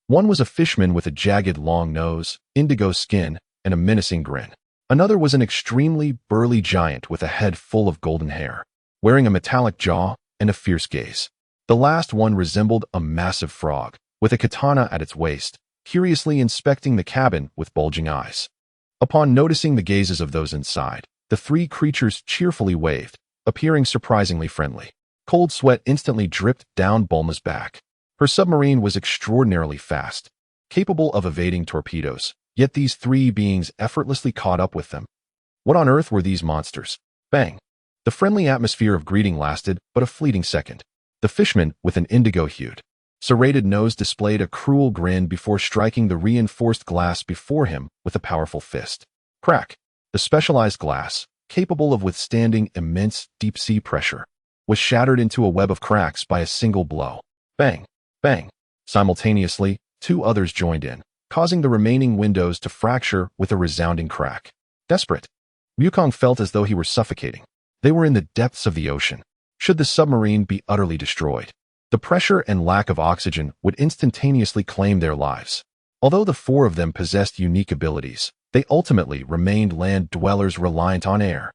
Speaker 1: One was a fishman with a jagged long nose, indigo skin, and a menacing grin. Another was an extremely burly giant with a head full of golden hair, wearing a metallic jaw and a fierce gaze. The last one resembled a massive frog, with a katana at its waist, curiously inspecting the cabin with bulging eyes. Upon noticing the gazes of those inside, the 3 creatures cheerfully waved, appearing surprisingly friendly. Cold sweat instantly dripped down Bulma's back. Her submarine was extraordinarily fast, capable of evading torpedoes, yet these 3 beings effortlessly caught up with them. What on earth were these monsters? Bang! The friendly atmosphere of greeting lasted but a fleeting second. The fishman, with an indigo-hued, serrated nose, displayed a cruel grin before striking the reinforced glass before him with a powerful fist. Crack! The specialized glass, capable of withstanding immense deep-sea pressure, was shattered into a web of cracks by a single blow. Bang! Bang! Simultaneously, 2 others joined in, causing the remaining windows to fracture with a resounding crack. Desperate, Wukong felt as though he were suffocating. They were in the depths of the ocean. Should the submarine be utterly destroyed, the pressure and lack of oxygen would instantaneously claim their lives. Although the 4 of them possessed unique abilities, they ultimately remained land dwellers reliant on air.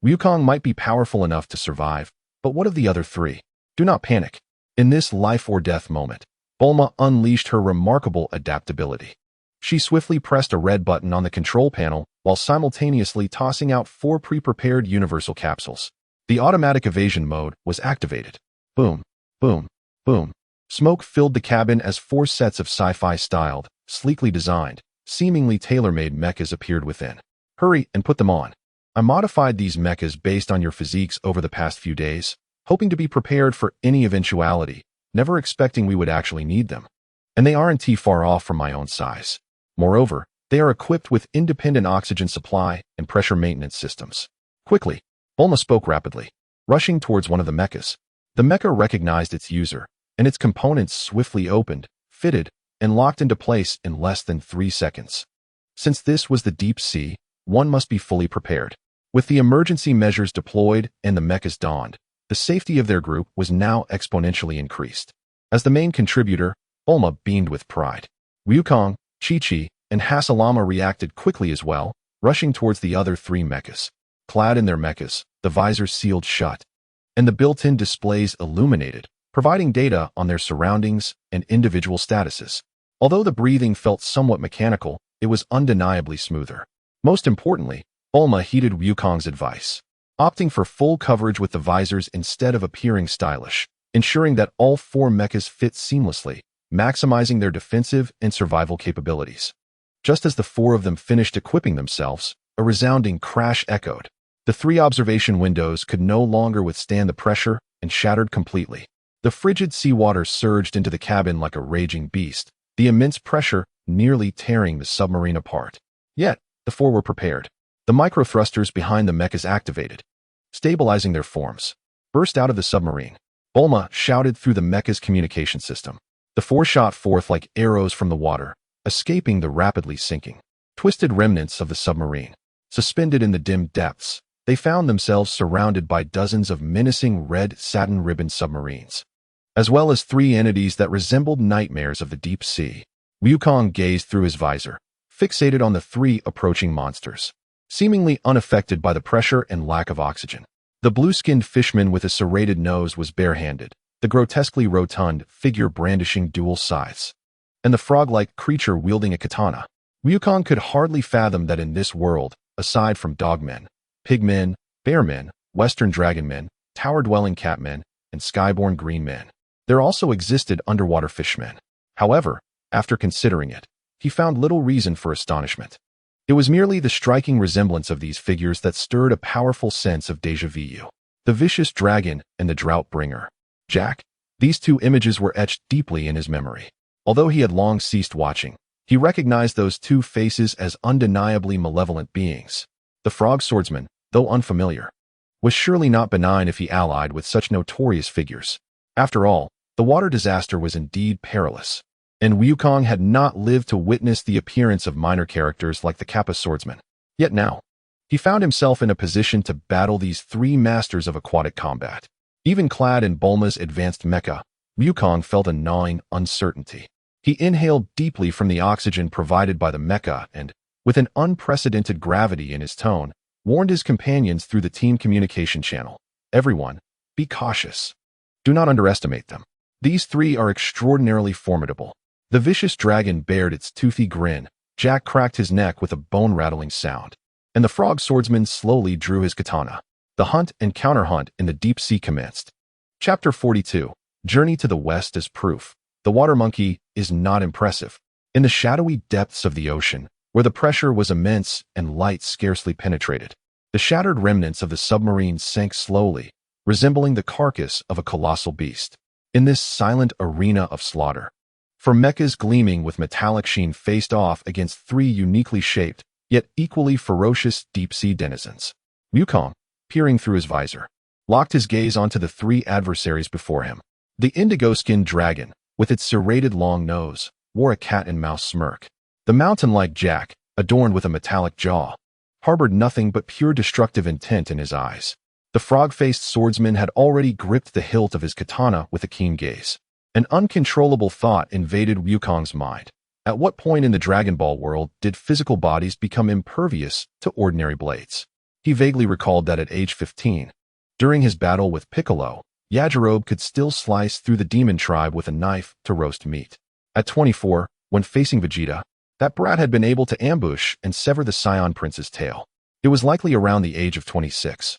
Speaker 1: Wukong might be powerful enough to survive, but what of the other 3? Do not panic. In this life-or-death moment, Bulma unleashed her remarkable adaptability. She swiftly pressed a red button on the control panel while simultaneously tossing out 4 pre-prepared universal capsules. The automatic evasion mode was activated. Boom, boom, boom. Smoke filled the cabin as 4 sets of sci-fi styled, sleekly designed, seemingly tailor-made mechas appeared within. Hurry and put them on. I modified these mechas based on your physiques over the past few days, hoping to be prepared for any eventuality, never expecting we would actually need them. and they aren't too far off from my own size. Moreover, they are equipped with independent oxygen supply and pressure maintenance systems. Quickly, Bulma spoke rapidly, rushing towards one of the mechas. The mecha recognized its user, and its components swiftly opened, fitted, and locked into place in less than 3 seconds. Since this was the deep sea, one must be fully prepared. With the emergency measures deployed and the mechas donned, the safety of their group was now exponentially increased. As the main contributor, Bulma beamed with pride. Wukong, Chi-Chi, and Hasalama reacted quickly as well, rushing towards the other 3 mechas. Clad in their mechas, the visors sealed shut, and the built-in displays illuminated, providing data on their surroundings and individual statuses. Although the breathing felt somewhat mechanical, it was undeniably smoother. Most importantly, Bulma heeded Wukong's advice, opting for full coverage with the visors instead of appearing stylish, ensuring that all 4 mechas fit seamlessly, maximizing their defensive and survival capabilities. Just as the 4 of them finished equipping themselves, a resounding crash echoed. The 3 observation windows could no longer withstand the pressure and shattered completely. The frigid seawater surged into the cabin like a raging beast, the immense pressure nearly tearing the submarine apart. Yet, the 4 were prepared. The micro-thrusters behind the mechas activated, stabilizing their forms. Burst out of the submarine. Bulma shouted through the mecha's communication system. The 4 shot forth like arrows from the water, escaping the rapidly sinking, twisted remnants of the submarine. Suspended in the dim depths, they found themselves surrounded by dozens of menacing red satin-ribbon submarines, as well as 3 entities that resembled nightmares of the deep sea. Wukong gazed through his visor, fixated on the 3 approaching monsters, seemingly unaffected by the pressure and lack of oxygen. The blue-skinned fishman with a serrated nose was barehanded, the grotesquely rotund figure brandishing dual scythes, and the frog-like creature wielding a katana. Wukong could hardly fathom that in this world, aside from dogmen, pigmen, bearmen, western dragonmen, tower-dwelling catmen, and skyborn green men, there also existed underwater fishmen. However, after considering it, he found little reason for astonishment. It was merely the striking resemblance of these figures that stirred a powerful sense of déjà vu. The vicious dragon and the drought bringer. Jack. These 2 images were etched deeply in his memory. Although he had long ceased watching, he recognized those 2 faces as undeniably malevolent beings. The frog swordsman, though unfamiliar, was surely not benign if he allied with such notorious figures. After all, the water disaster was indeed perilous, and Wukong had not lived to witness the appearance of minor characters like the Kappa swordsman. Yet now, he found himself in a position to battle these 3 masters of aquatic combat. Even clad in Bulma's advanced mecha, Wukong felt a gnawing uncertainty. He inhaled deeply from the oxygen provided by the mecha and, with an unprecedented gravity in his tone, warned his companions through the team communication channel. Everyone, be cautious. Do not underestimate them. These 3 are extraordinarily formidable. The vicious dragon bared its toothy grin. Jack cracked his neck with a bone-rattling sound, and the frog swordsman slowly drew his katana. The hunt and counter-hunt in the deep sea commenced. Chapter 42. Journey to the West as proof. The water monkey is not impressive. In the shadowy depths of the ocean, where the pressure was immense and light scarcely penetrated, the shattered remnants of the submarine sank slowly, resembling the carcass of a colossal beast. In this silent arena of slaughter, 4 mechas gleaming with metallic sheen faced off against 3 uniquely shaped, yet equally ferocious deep-sea denizens. Wukong, peering through his visor, locked his gaze onto the 3 adversaries before him. The indigo-skinned dragon, with its serrated long nose, wore a cat-and-mouse smirk. The mountain-like Jack, adorned with a metallic jaw, harbored nothing but pure destructive intent in his eyes. The frog-faced swordsman had already gripped the hilt of his katana with a keen gaze. An uncontrollable thought invaded Wukong's mind. At what point in the Dragon Ball world did physical bodies become impervious to ordinary blades? He vaguely recalled that at age 15, during his battle with Piccolo, Yajirobe could still slice through the demon tribe with a knife to roast meat. At 24, when facing Vegeta, that brat had been able to ambush and sever the Saiyan Prince's tail. It was likely around the age of 26,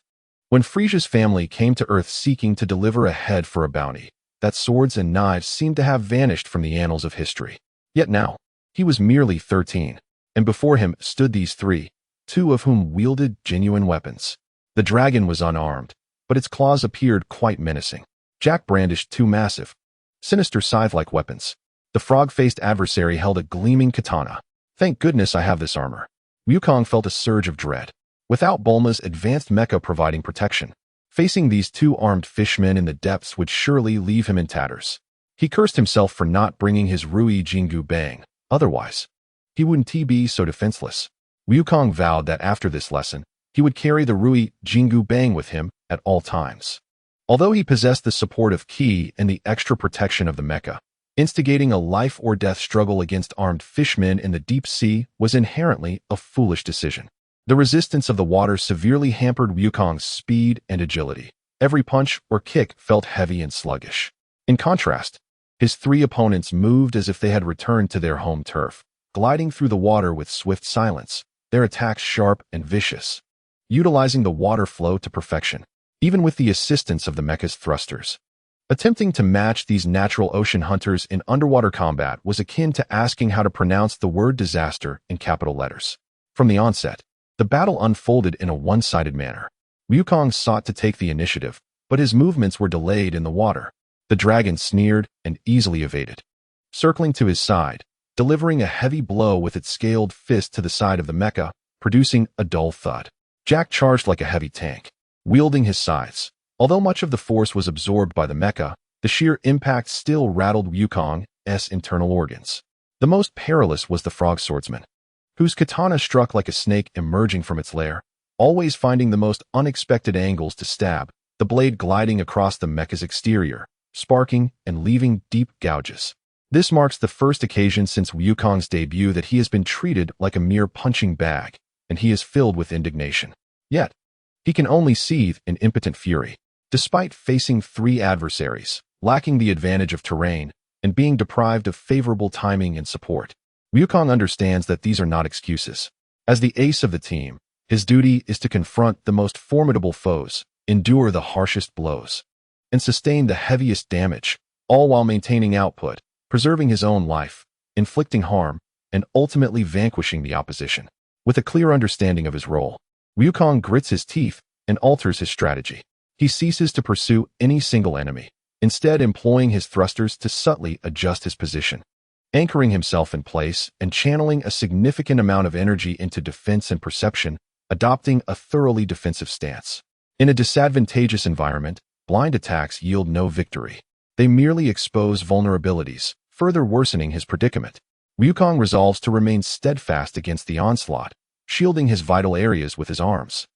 Speaker 1: when Frisia's family came to Earth seeking to deliver a head for a bounty, that swords and knives seemed to have vanished from the annals of history. Yet now, he was merely 13, and before him stood these 3, 2 of whom wielded genuine weapons. The dragon was unarmed, but its claws appeared quite menacing. Jack brandished 2 massive, sinister scythe-like weapons. The frog-faced adversary held a gleaming katana. Thank goodness I have this armor. Wukong felt a surge of dread. Without Bulma's advanced mecha providing protection, facing these two armed fishmen in the depths would surely leave him in tatters. He cursed himself for not bringing his Rui Jingu Bang. Otherwise, he wouldn't be so defenseless. Wukong vowed that after this lesson, he would carry the Rui Jingu Bang with him at all times. Although he possessed the support of Ki and the extra protection of the mecha, instigating a life-or-death struggle against armed fishmen in the deep sea was inherently a foolish decision. The resistance of the water severely hampered Wukong's speed and agility. Every punch or kick felt heavy and sluggish. In contrast, his three opponents moved as if they had returned to their home turf, gliding through the water with swift silence, their attacks sharp and vicious, utilizing the water flow to perfection, even with the assistance of the mecha's thrusters. Attempting to match these natural ocean hunters in underwater combat was akin to asking how to pronounce the word disaster in capital letters. From the onset, the battle unfolded in a one-sided manner. Wukong sought to take the initiative, but his movements were delayed in the water. The dragon sneered and easily evaded, circling to his side, delivering a heavy blow with its scaled fist to the side of the mecha, producing a dull thud. Jack charged like a heavy tank, wielding his scythes. Although much of the force was absorbed by the mecha, the sheer impact still rattled Wukong's internal organs. The most perilous was the frog swordsman, whose katana struck like a snake emerging from its lair, always finding the most unexpected angles to stab, the blade gliding across the mecha's exterior, sparking and leaving deep gouges. This marks the first occasion since Wukong's debut that he has been treated like a mere punching bag, and he is filled with indignation. Yet, he can only seethe in impotent fury. Despite facing three adversaries, lacking the advantage of terrain, and being deprived of favorable timing and support, Wukong understands that these are not excuses. As the ace of the team, his duty is to confront the most formidable foes, endure the harshest blows, and sustain the heaviest damage, all while maintaining output, preserving his own life, inflicting harm, and ultimately vanquishing the opposition. With a clear understanding of his role, Wukong grits his teeth and alters his strategy. He ceases to pursue any single enemy, instead employing his thrusters to subtly adjust his position, anchoring himself in place and channeling a significant amount of energy into defense and perception, adopting a thoroughly defensive stance. In a disadvantageous environment, blind attacks yield no victory. They merely expose vulnerabilities, further worsening his predicament. Wukong resolves to remain steadfast against the onslaught, shielding his vital areas with his arms,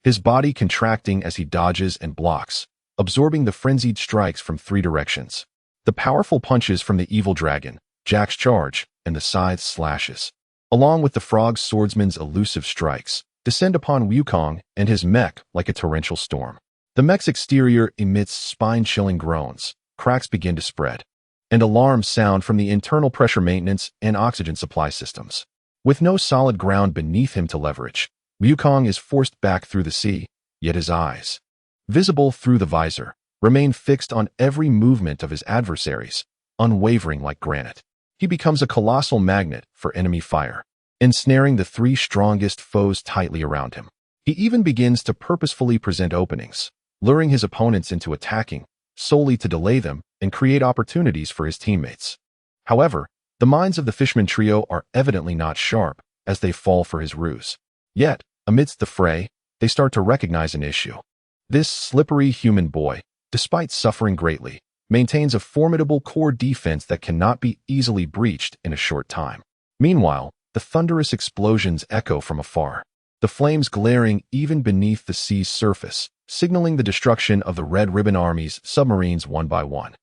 Speaker 1: his body contracting as he dodges and blocks, absorbing the frenzied strikes from three directions. The powerful punches from the evil dragon, Jack's charge, and the scythe slashes, along with the frog swordsman's elusive strikes, descend upon Wukong and his mech like a torrential storm. The mech's exterior emits spine-chilling groans, cracks begin to spread, and alarms sound from the internal pressure maintenance and oxygen supply systems. With no solid ground beneath him to leverage, Wukong is forced back through the sea, yet his eyes, visible through the visor, remain fixed on every movement of his adversaries, unwavering like granite. He becomes a colossal magnet for enemy fire, ensnaring the three strongest foes tightly around him. He even begins to purposefully present openings, luring his opponents into attacking, solely to delay them and create opportunities for his teammates. However, the minds of the Fishman trio are evidently not sharp as they fall for his ruse. Yet, amidst the fray, they start to recognize an issue. This slippery human boy, despite suffering greatly, maintains a formidable core defense that cannot be easily breached in a short time. Meanwhile, the thunderous explosions echo from afar, the flames glaring even beneath the sea's surface, signaling the destruction of the Red Ribbon Army's submarines one by one.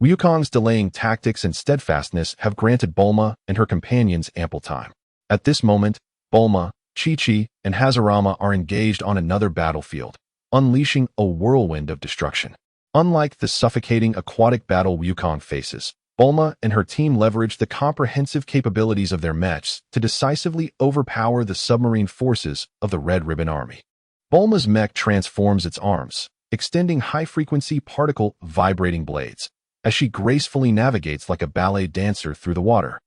Speaker 1: Wukong's delaying tactics and steadfastness have granted Bulma and her companions ample time. At this moment, Bulma, Chi-Chi, and Hashirama are engaged on another battlefield, unleashing a whirlwind of destruction. Unlike the suffocating aquatic battle Wukong faces, Bulma and her team leverage the comprehensive capabilities of their mechs to decisively overpower the submarine forces of the Red Ribbon Army. Bulma's mech transforms its arms, extending high-frequency particle vibrating blades, as she gracefully navigates like a ballet dancer through the water,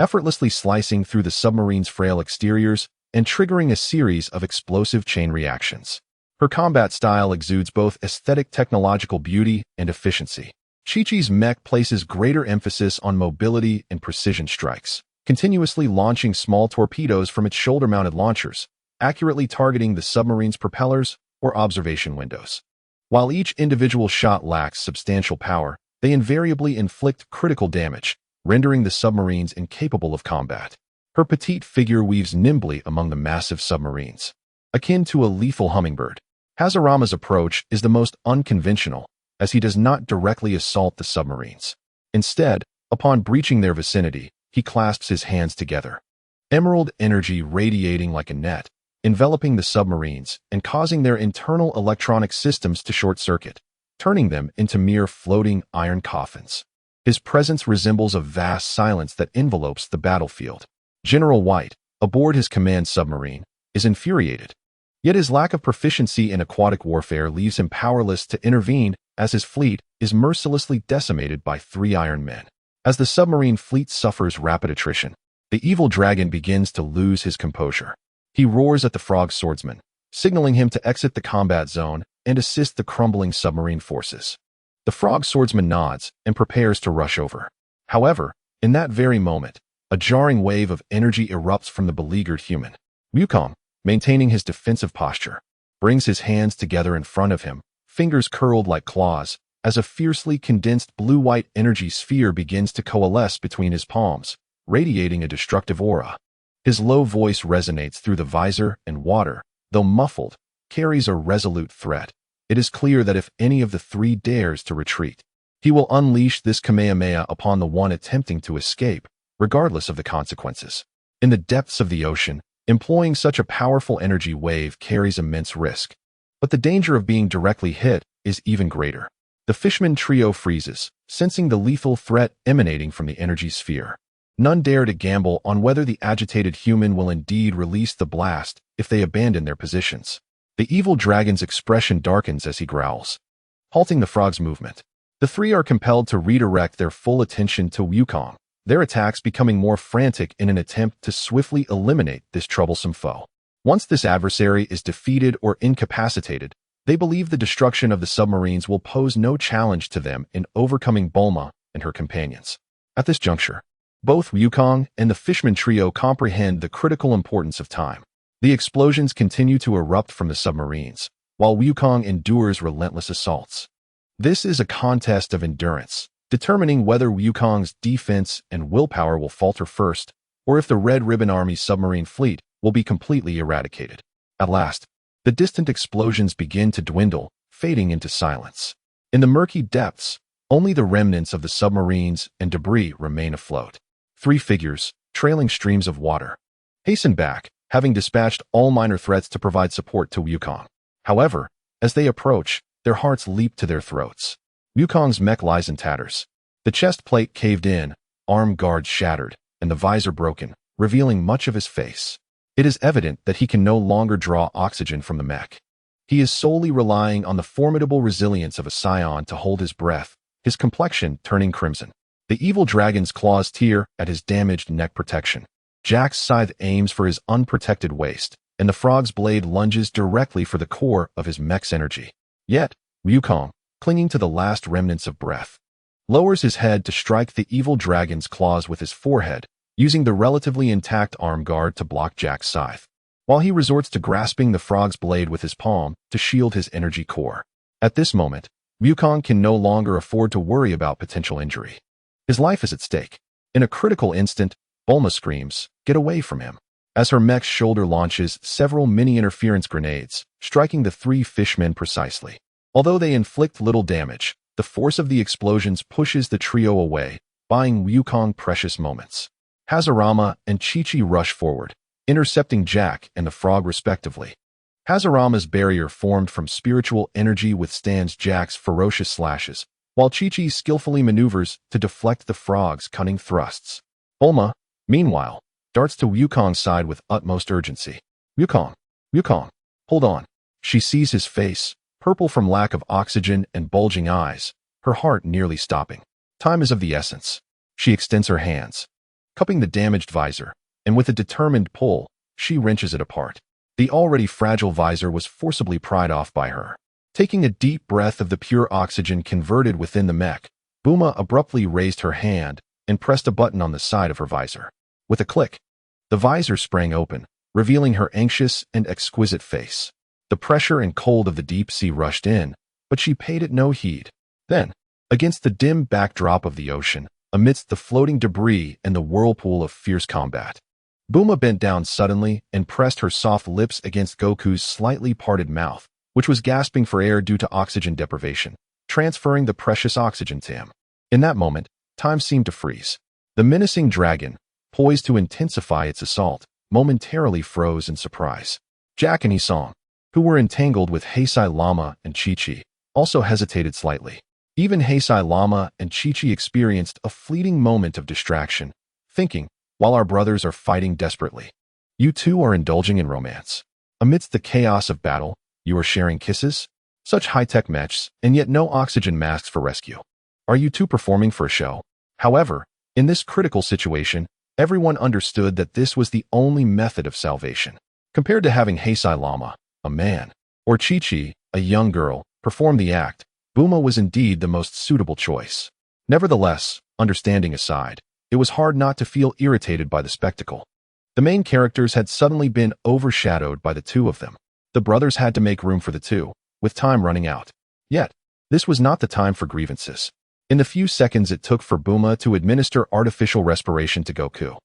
Speaker 1: effortlessly slicing through the submarine's frail exteriors and triggering a series of explosive chain reactions. Her combat style exudes both aesthetic technological beauty and efficiency, Chi-Chi's mech places greater emphasis on mobility and precision strikes, continuously launching small torpedoes from its shoulder-mounted launchers, accurately targeting the submarine's propellers or observation windows. While each individual shot lacks substantial power, they invariably inflict critical damage, rendering the submarines incapable of combat. Her petite figure weaves nimbly among the massive submarines, akin to a lethal hummingbird. Hazarama's approach is the most unconventional, as he does not directly assault the submarines. Instead, upon breaching their vicinity, he clasps his hands together, emerald energy radiating like a net, enveloping the submarines and causing their internal electronic systems to short-circuit, turning them into mere floating iron coffins. His presence resembles a vast silence that envelopes the battlefield. General White, aboard his command submarine, is infuriated. Yet his lack of proficiency in aquatic warfare leaves him powerless to intervene as his fleet is mercilessly decimated by 3 Iron Men. As the submarine fleet suffers rapid attrition, the evil dragon begins to lose his composure. He roars at the frog swordsman, signaling him to exit the combat zone and assist the crumbling submarine forces. The frog swordsman nods and prepares to rush over. However, in that very moment, a jarring wave of energy erupts from the beleaguered human. Wukong, maintaining his defensive posture, brings his hands together in front of him, fingers curled like claws, as a fiercely condensed blue-white energy sphere begins to coalesce between his palms, radiating a destructive aura. His low voice resonates through the visor and water, though muffled, carries a resolute threat. It is clear that if any of the 3 dares to retreat, he will unleash this Kamehameha upon the one attempting to escape, regardless of the consequences. In the depths of the ocean, employing such a powerful energy wave carries immense risk. But the danger of being directly hit is even greater. The Fishman trio freezes, sensing the lethal threat emanating from the energy sphere. None dare to gamble on whether the agitated human will indeed release the blast if they abandon their positions. The evil dragon's expression darkens as he growls, halting the frog's movement. The 3 are compelled to redirect their full attention to Wukong, their attacks becoming more frantic in an attempt to swiftly eliminate this troublesome foe. Once this adversary is defeated or incapacitated, they believe the destruction of the submarines will pose no challenge to them in overcoming Bulma and her companions. At this juncture, both Wukong and the Fishman trio comprehend the critical importance of time. The explosions continue to erupt from the submarines, while Wukong endures relentless assaults. This is a contest of endurance, determining whether Wukong's defense and willpower will falter first, or if the Red Ribbon Army's submarine fleet will be completely eradicated. At last, the distant explosions begin to dwindle, fading into silence. In the murky depths, only the remnants of the submarines and debris remain afloat. 3 figures, trailing streams of water, hasten back, having dispatched all minor threats to provide support to Wukong. However, as they approach, their hearts leap to their throats. Wukong's mech lies in tatters. The chest plate caved in, arm guards shattered, and the visor broken, revealing much of his face. It is evident that he can no longer draw oxygen from the mech. He is solely relying on the formidable resilience of a scion to hold his breath, his complexion turning crimson. The evil dragon's claws tear at his damaged neck protection. Jack's scythe aims for his unprotected waist, and the frog's blade lunges directly for the core of his mech's energy. Yet, Wukong, clinging to the last remnants of breath, lowers his head to strike the evil dragon's claws with his forehead, using the relatively intact arm guard to block Jack's scythe, while he resorts to grasping the frog's blade with his palm to shield his energy core. At this moment, Wukong can no longer afford to worry about potential injury. His life is at stake. In a critical instant, Bulma screams, "Get away from him," as her mech's shoulder launches several mini-interference grenades, striking the 3 fishmen precisely. Although they inflict little damage, the force of the explosions pushes the trio away, buying Wukong precious moments. Hazarama and Chi-Chi rush forward, intercepting Jack and the frog respectively. Hazarama's barrier formed from spiritual energy withstands Jack's ferocious slashes, while Chi-Chi skillfully maneuvers to deflect the frog's cunning thrusts. Bulma, meanwhile, darts to Wukong's side with utmost urgency. Wukong, hold on." She sees his face, purple from lack of oxygen and bulging eyes, her heart nearly stopping. Time is of the essence. She extends her hands, cupping the damaged visor, and with a determined pull, she wrenches it apart. The already fragile visor was forcibly pried off by her. Taking a deep breath of the pure oxygen converted within the mech, Buma abruptly raised her hand and pressed a button on the side of her visor. With a click, the visor sprang open, revealing her anxious and exquisite face. The pressure and cold of the deep sea rushed in, but she paid it no heed. Then, against the dim backdrop of the ocean, amidst the floating debris and the whirlpool of fierce combat, Buma bent down suddenly and pressed her soft lips against Goku's slightly parted mouth, which was gasping for air due to oxygen deprivation, transferring the precious oxygen to him. In that moment, time seemed to freeze. The menacing dragon, poised to intensify its assault, momentarily froze in surprise. Jack and Hisong, who were entangled with Heisei Lama and Chi-Chi, also hesitated slightly. Even Heisei Lama and Chi-Chi experienced a fleeting moment of distraction, thinking, while our brothers are fighting desperately, you two are indulging in romance. Amidst the chaos of battle, you are sharing kisses? Such high-tech mechs, and yet no oxygen masks for rescue. Are you two performing for a show? However, in this critical situation, everyone understood that this was the only method of salvation. Compared to having Heisei Lama, a man, or Chi-Chi, a young girl, perform the act, Buma was indeed the most suitable choice. Nevertheless, understanding aside, it was hard not to feel irritated by the spectacle. The main characters had suddenly been overshadowed by the two of them. The brothers had to make room for the two, with time running out. Yet, this was not the time for grievances. In the few seconds it took for Buma to administer artificial respiration to Goku,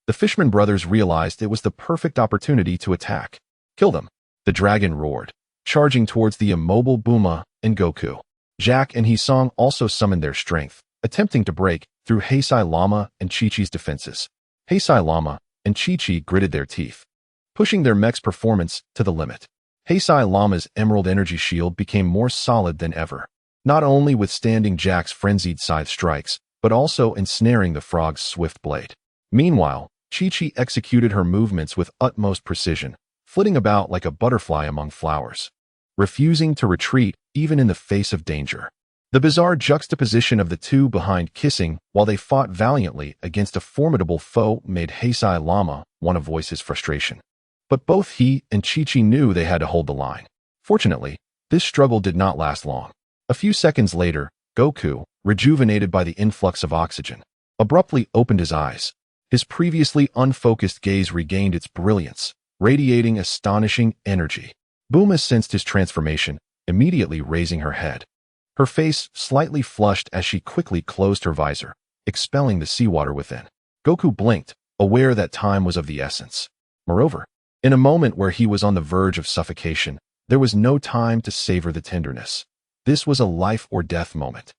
Speaker 1: the Fishman brothers realized it was the perfect opportunity to attack. Kill them, the dragon roared, charging towards the immobile Buma and Goku. Jack and Hisong also summoned their strength, attempting to break through Heisei Lama and Chi-Chi's defenses. Heisei Lama and Chi-Chi gritted their teeth, pushing their mech's performance to the limit. Heisei Lama's emerald energy shield became more solid than ever, not only withstanding Jack's frenzied scythe strikes, but also ensnaring the frog's swift blade. Meanwhile, Chi-Chi executed her movements with utmost precision, flitting about like a butterfly among flowers, refusing to retreat even in the face of danger. The bizarre juxtaposition of the two behind kissing while they fought valiantly against a formidable foe made Heisei Lama want to voice his frustration. But both he and Chi-Chi knew they had to hold the line. Fortunately, this struggle did not last long. A few seconds later, Goku, rejuvenated by the influx of oxygen, abruptly opened his eyes. His previously unfocused gaze regained its brilliance, radiating astonishing energy. Buma sensed his transformation, immediately raising her head. Her face slightly flushed as she quickly closed her visor, expelling the seawater within. Goku blinked, aware that time was of the essence. Moreover, in a moment where he was on the verge of suffocation, there was no time to savor the tenderness. This was a life-or-death moment,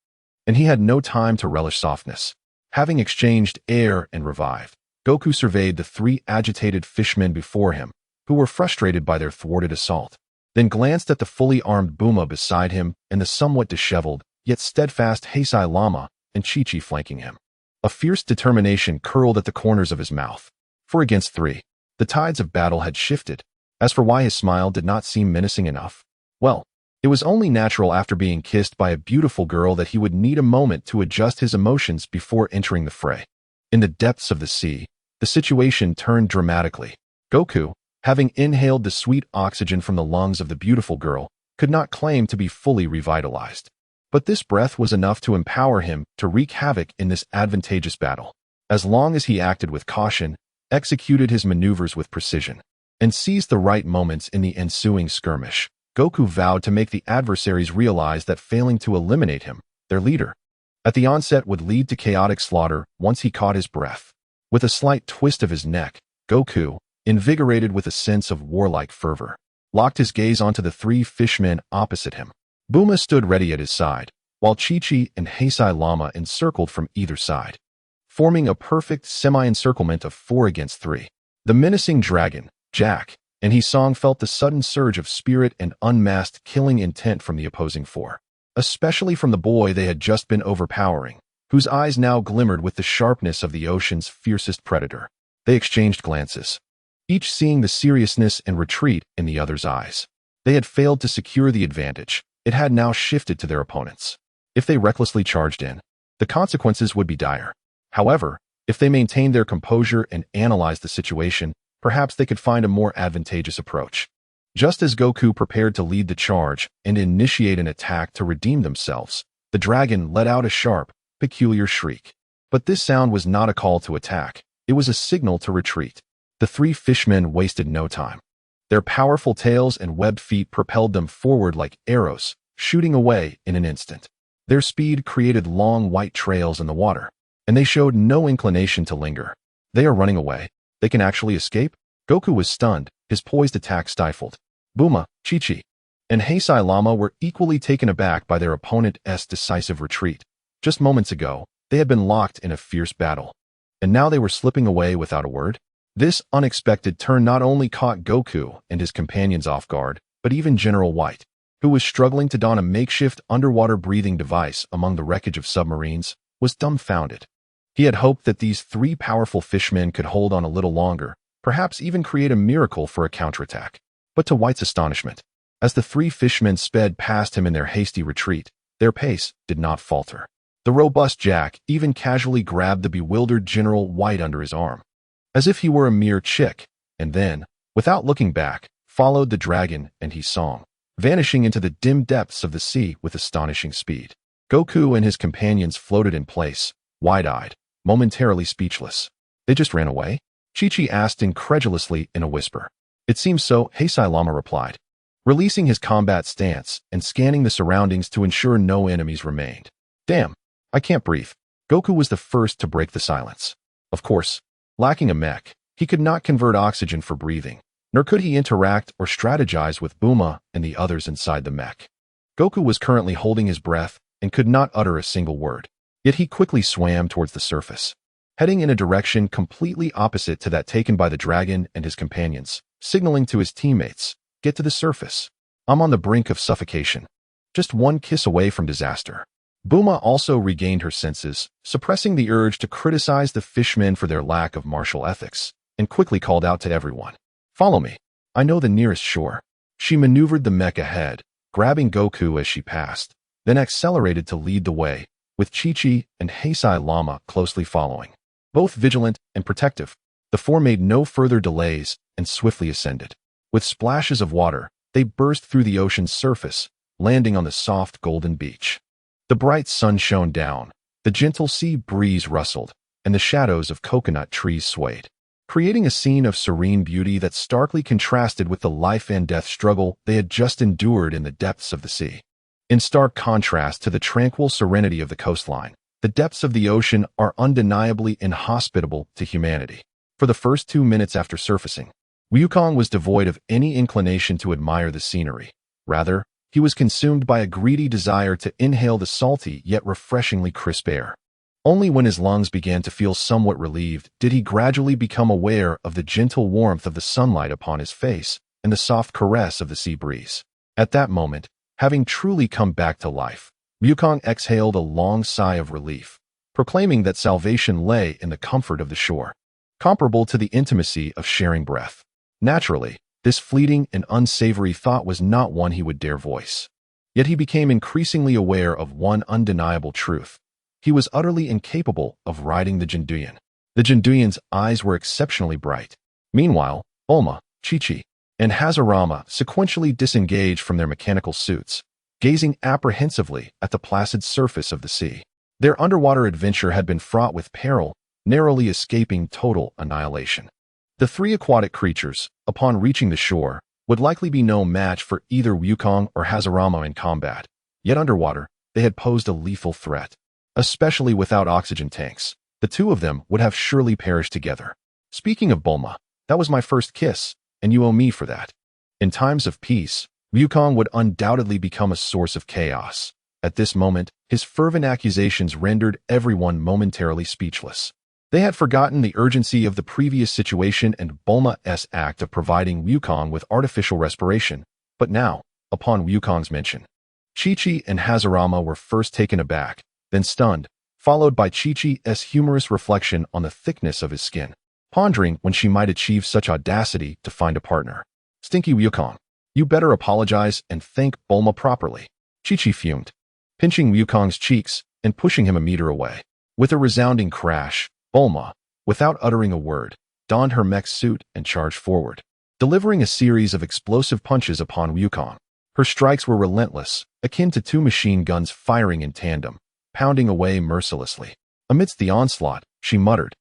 Speaker 1: and he had no time to relish softness. Having exchanged air and revived, Goku surveyed the three agitated fishmen before him, who were frustrated by their thwarted assault, then glanced at the fully armed Buma beside him and the somewhat disheveled, yet steadfast Heisei Lama and Chi-Chi flanking him. A fierce determination curled at the corners of his mouth. 4-against-3. The tides of battle had shifted. As for why his smile did not seem menacing enough, well, it was only natural after being kissed by a beautiful girl that he would need a moment to adjust his emotions before entering the fray. In the depths of the sea, the situation turned dramatically. Goku, having inhaled the sweet oxygen from the lungs of the beautiful girl, could not claim to be fully revitalized. But this breath was enough to empower him to wreak havoc in this advantageous battle. As long as he acted with caution, executed his maneuvers with precision, and seized the right moments in the ensuing skirmish, Goku vowed to make the adversaries realize that failing to eliminate him, their leader, at the onset would lead to chaotic slaughter once he caught his breath. With a slight twist of his neck, Goku, invigorated with a sense of warlike fervor, locked his gaze onto the three fishmen opposite him. Buma stood ready at his side, while Chi-Chi and Heisei Lama encircled from either side, forming a perfect semi-encirclement of 4-against-3. The menacing dragon, Jack, and Hisong felt the sudden surge of spirit and unmasked killing intent from the opposing four, especially from the boy they had just been overpowering, whose eyes now glimmered with the sharpness of the ocean's fiercest predator. They exchanged glances, each seeing the seriousness and retreat in the other's eyes. They had failed to secure the advantage. It had now shifted to their opponents. If they recklessly charged in, the consequences would be dire. However, if they maintained their composure and analyzed the situation, perhaps they could find a more advantageous approach. Just as Goku prepared to lead the charge and initiate an attack to redeem themselves, the dragon let out a sharp, peculiar shriek. But this sound was not a call to attack. It was a signal to retreat. The three fishmen wasted no time. Their powerful tails and webbed feet propelled them forward like arrows, shooting away in an instant. Their speed created long white trails in the water, and they showed no inclination to linger. They are running away. They can actually escape? Goku was stunned, his poised attack stifled. Bulma, Chi-Chi, and Heisei Lama were equally taken aback by their opponent's decisive retreat. Just moments ago, they had been locked in a fierce battle, and now they were slipping away without a word. This unexpected turn not only caught Goku and his companions off guard, but even General White, who was struggling to don a makeshift underwater breathing device among the wreckage of submarines, was dumbfounded. He had hoped that these three powerful fishmen could hold on a little longer, perhaps even create a miracle for a counterattack. But to White's astonishment, as the three fishmen sped past him in their hasty retreat, their pace did not falter. The robust Jack even casually grabbed the bewildered General White under his arm, as if he were a mere chick, and then, without looking back, followed the dragon and his song, vanishing into the dim depths of the sea with astonishing speed. Goku and his companions floated in place, wide-eyed, momentarily speechless. They just ran away? Chi-Chi asked incredulously in a whisper. It seems so, Heisei Lama replied, releasing his combat stance and scanning the surroundings to ensure no enemies remained. Damn, I can't breathe. Goku was the first to break the silence. Of course, lacking a mech, he could not convert oxygen for breathing, nor could he interact or strategize with Bulma and the others inside the mech. Goku was currently holding his breath and could not utter a single word, yet he quickly swam towards the surface, heading in a direction completely opposite to that taken by the dragon and his companions, signaling to his teammates, "Get to the surface. I'm on the brink of suffocation. Just one kiss away from disaster." Bulma also regained her senses, suppressing the urge to criticize the fishmen for their lack of martial ethics, and quickly called out to everyone, "Follow me. I know the nearest shore." She maneuvered the mech ahead, grabbing Goku as she passed, then accelerated to lead the way, with Chi-Chi and Heisei Lama closely following. Both vigilant and protective, the four made no further delays and swiftly ascended. With splashes of water, they burst through the ocean's surface, landing on the soft golden beach. The bright sun shone down, the gentle sea breeze rustled, and the shadows of coconut trees swayed, creating a scene of serene beauty that starkly contrasted with the life and death struggle they had just endured in the depths of the sea. In stark contrast to the tranquil serenity of the coastline, the depths of the ocean are undeniably inhospitable to humanity. For the first 2 minutes after surfacing, Wukong was devoid of any inclination to admire the scenery. Rather, he was consumed by a greedy desire to inhale the salty yet refreshingly crisp air. Only when his lungs began to feel somewhat relieved did he gradually become aware of the gentle warmth of the sunlight upon his face and the soft caress of the sea breeze. At that moment, having truly come back to life, Wukong exhaled a long sigh of relief, proclaiming that salvation lay in the comfort of the shore, comparable to the intimacy of sharing breath. Naturally, this fleeting and unsavory thought was not one he would dare voice. Yet he became increasingly aware of one undeniable truth. He was utterly incapable of riding the Jinduyan. The Jinduyan's eyes were exceptionally bright. Meanwhile, Bulma, Chi-Chi, and Hashirama sequentially disengaged from their mechanical suits, gazing apprehensively at the placid surface of the sea. Their underwater adventure had been fraught with peril, narrowly escaping total annihilation. The three aquatic creatures, upon reaching the shore, would likely be no match for either Wukong or Hashirama in combat. Yet underwater, they had posed a lethal threat. Especially without oxygen tanks, the two of them would have surely perished together. Speaking of Bulma, that was my first kiss, and you owe me for that. In times of peace, Wukong would undoubtedly become a source of chaos. At this moment, his fervent accusations rendered everyone momentarily speechless. They had forgotten the urgency of the previous situation and Bulma's act of providing Wukong with artificial respiration. But now, upon Wukong's mention, Chi-Chi and Hashirama were first taken aback, then stunned, followed by Chi-Chi's humorous reflection on the thickness of his skin, pondering when she might achieve such audacity to find a partner. Stinky Wukong, you better apologize and thank Bulma properly. Chi-Chi fumed, pinching Wukong's cheeks and pushing him a meter away. With a resounding crash, Bulma, without uttering a word, donned her mech suit and charged forward, delivering a series of explosive punches upon Wukong. Her strikes were relentless, akin to two machine guns firing in tandem, pounding away mercilessly. Amidst the onslaught, she muttered,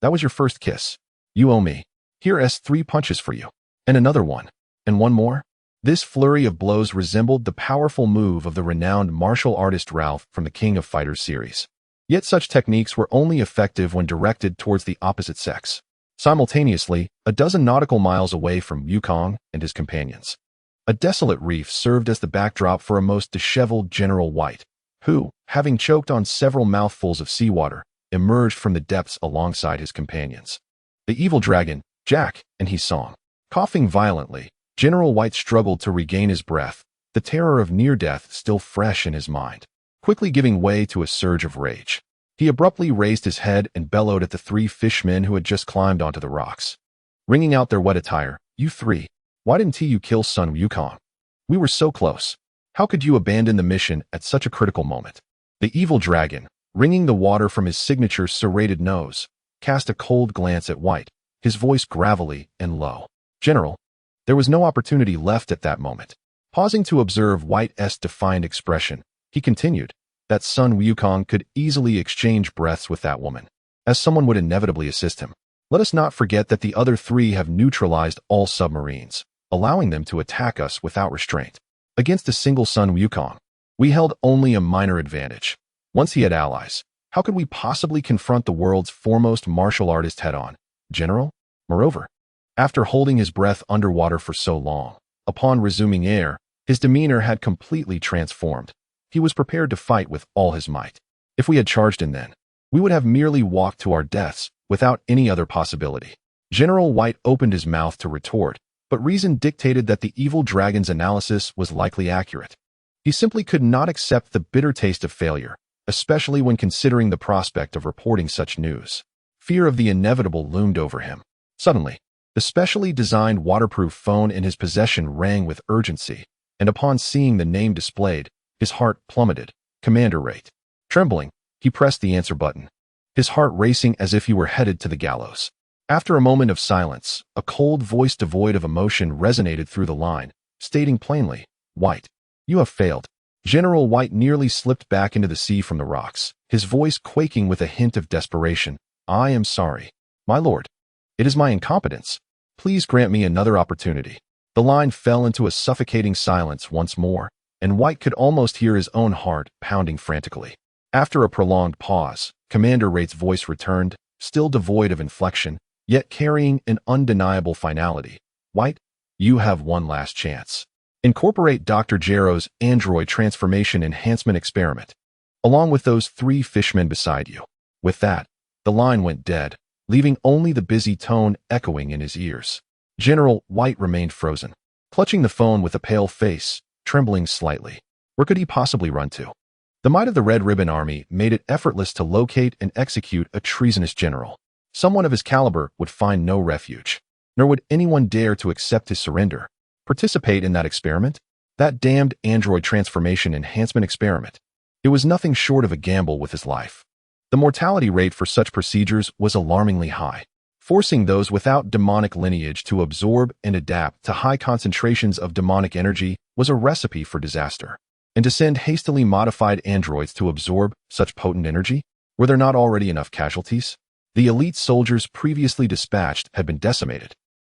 Speaker 1: "That was your first kiss. You owe me. Here's 3 punches for you. And another one. And one more." This flurry of blows resembled the powerful move of the renowned martial artist Ralph from the King of Fighters series. Yet such techniques were only effective when directed towards the opposite sex. Simultaneously, a dozen nautical miles away from Wukong and his companions, a desolate reef served as the backdrop for a most disheveled General White, who, having choked on several mouthfuls of seawater, emerged from the depths alongside his companions. The evil dragon, Jack, and his song. Coughing violently, General White struggled to regain his breath, the terror of near death still fresh in his mind. Quickly giving way to a surge of rage, he abruptly raised his head and bellowed at the 3 fishmen who had just climbed onto the rocks. Wringing out their wet attire, "You 3, why didn't you kill Sun Wukong? We were so close. How could you abandon the mission at such a critical moment?" The evil dragon, wringing the water from his signature serrated nose, cast a cold glance at White, his voice gravelly and low. "General." There was no opportunity left at that moment. Pausing to observe White's defiant expression, he continued, "That Sun Wukong could easily exchange breaths with that woman, as someone would inevitably assist him. Let us not forget that the other 3 have neutralized all submarines, allowing them to attack us without restraint. Against a single Sun Wukong, we held only a minor advantage. Once he had allies, how could we possibly confront the world's foremost martial artist head-on, General? Moreover, after holding his breath underwater for so long, upon resuming air, his demeanor had completely transformed. He was prepared to fight with all his might. If we had charged him then, we would have merely walked to our deaths without any other possibility. General White opened his mouth to retort, but reason dictated that the evil dragon's analysis was likely accurate. He simply could not accept the bitter taste of failure, especially when considering the prospect of reporting such news. Fear of the inevitable loomed over him. Suddenly, the specially designed waterproof phone in his possession rang with urgency, and upon seeing the name displayed, his heart plummeted. "Commander Rate." Trembling, he pressed the answer button, his heart racing as if he were headed to the gallows. After a moment of silence, a cold voice devoid of emotion resonated through the line, stating plainly, "White, you have failed." General White nearly slipped back into the sea from the rocks, his voice quaking with a hint of desperation. "I am sorry, my lord. It is my incompetence. Please grant me another opportunity." The line fell into a suffocating silence once more, and White could almost hear his own heart pounding frantically. After a prolonged pause, Commander Rate's voice returned, still devoid of inflection, yet carrying an undeniable finality. "White, you have one last chance. Incorporate Dr. Jarrow's android transformation enhancement experiment, along with those 3 fishmen beside you." With that, the line went dead, leaving only the busy tone echoing in his ears. General White remained frozen, clutching the phone with a pale face, trembling slightly. Where could he possibly run to? The might of the Red Ribbon Army made it effortless to locate and execute a treasonous general. Someone of his caliber would find no refuge, nor would anyone dare to accept his surrender. Participate in that experiment? That damned android transformation enhancement experiment. It was nothing short of a gamble with his life. The mortality rate for such procedures was alarmingly high. Forcing those without demonic lineage to absorb and adapt to high concentrations of demonic energy was a recipe for disaster. And to send hastily modified androids to absorb such potent energy? Were there not already enough casualties? The elite soldiers previously dispatched had been decimated,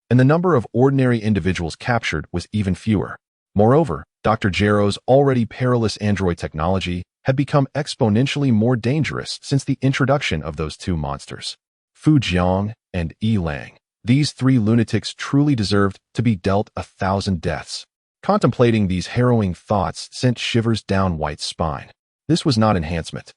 Speaker 1: and the number of ordinary individuals captured was even fewer. Moreover, Dr. Jarrow's already perilous android technology had become exponentially more dangerous since the introduction of those 2 monsters. Fu Jiang and Yi Lang. These 3 lunatics truly deserved to be dealt 1,000 deaths. Contemplating these harrowing thoughts sent shivers down White's spine. This was not enhancement.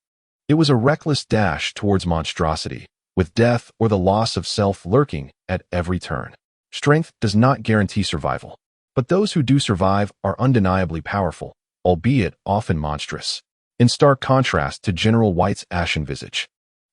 Speaker 1: It was a reckless dash towards monstrosity, with death or the loss of self lurking at every turn. Strength does not guarantee survival, but those who do survive are undeniably powerful, albeit often monstrous. In stark contrast to General White's ashen visage,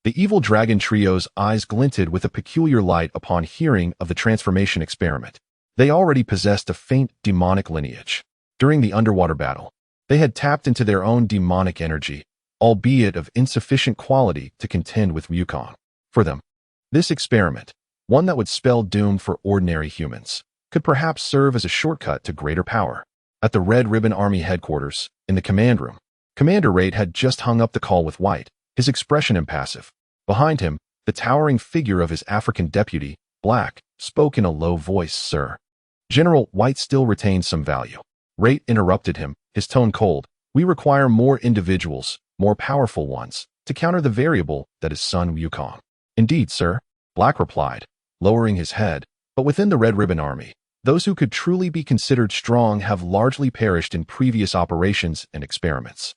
Speaker 1: the evil dragon trio's eyes glinted with a peculiar light upon hearing of the transformation experiment. They already possessed a faint demonic lineage. During the underwater battle, they had tapped into their own demonic energy, albeit of insufficient quality to contend with Wukong. For them, this experiment, one that would spell doom for ordinary humans, could perhaps serve as a shortcut to greater power. At the Red Ribbon Army headquarters, in the command room, Commander Rate had just hung up the call with White, his expression impassive. Behind him, the towering figure of his African deputy, Black, spoke in a low voice, "Sir." General, White still retained some value. Rate interrupted him, his tone cold. "We require more individuals, more powerful ones, to counter the variable that is Sun Wukong." "Indeed, sir," Black replied, lowering his head. "But within the Red Ribbon Army, those who could truly be considered strong have largely perished in previous operations and experiments."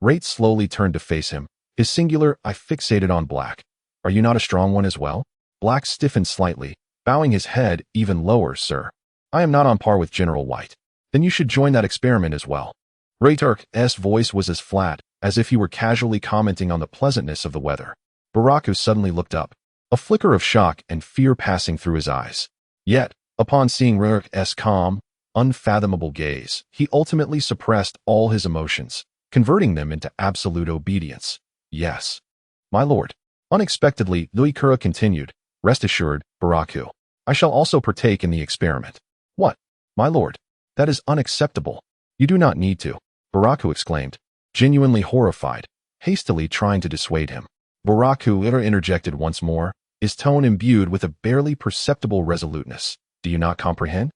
Speaker 1: Rate slowly turned to face him, his singular eye fixated on Black. "Are you not a strong one as well?" Black stiffened slightly, bowing his head even lower. "Sir, I am not on par with General White." "Then you should join that experiment as well." Rate's voice was as flat as if he were casually commenting on the pleasantness of the weather. Baraku suddenly looked up, a flicker of shock and fear passing through his eyes. Yet, upon seeing Rate's calm, unfathomable gaze, he ultimately suppressed all his emotions, converting them into absolute obedience. "Yes, my lord." Unexpectedly, Luikura continued, "Rest assured, Baraku, I shall also partake in the experiment." "What, my lord? That is unacceptable." "You do not need to," Baraku exclaimed, genuinely horrified, hastily trying to dissuade him. Baraku interjected once more, his tone imbued with a barely perceptible resoluteness. "Do you not comprehend?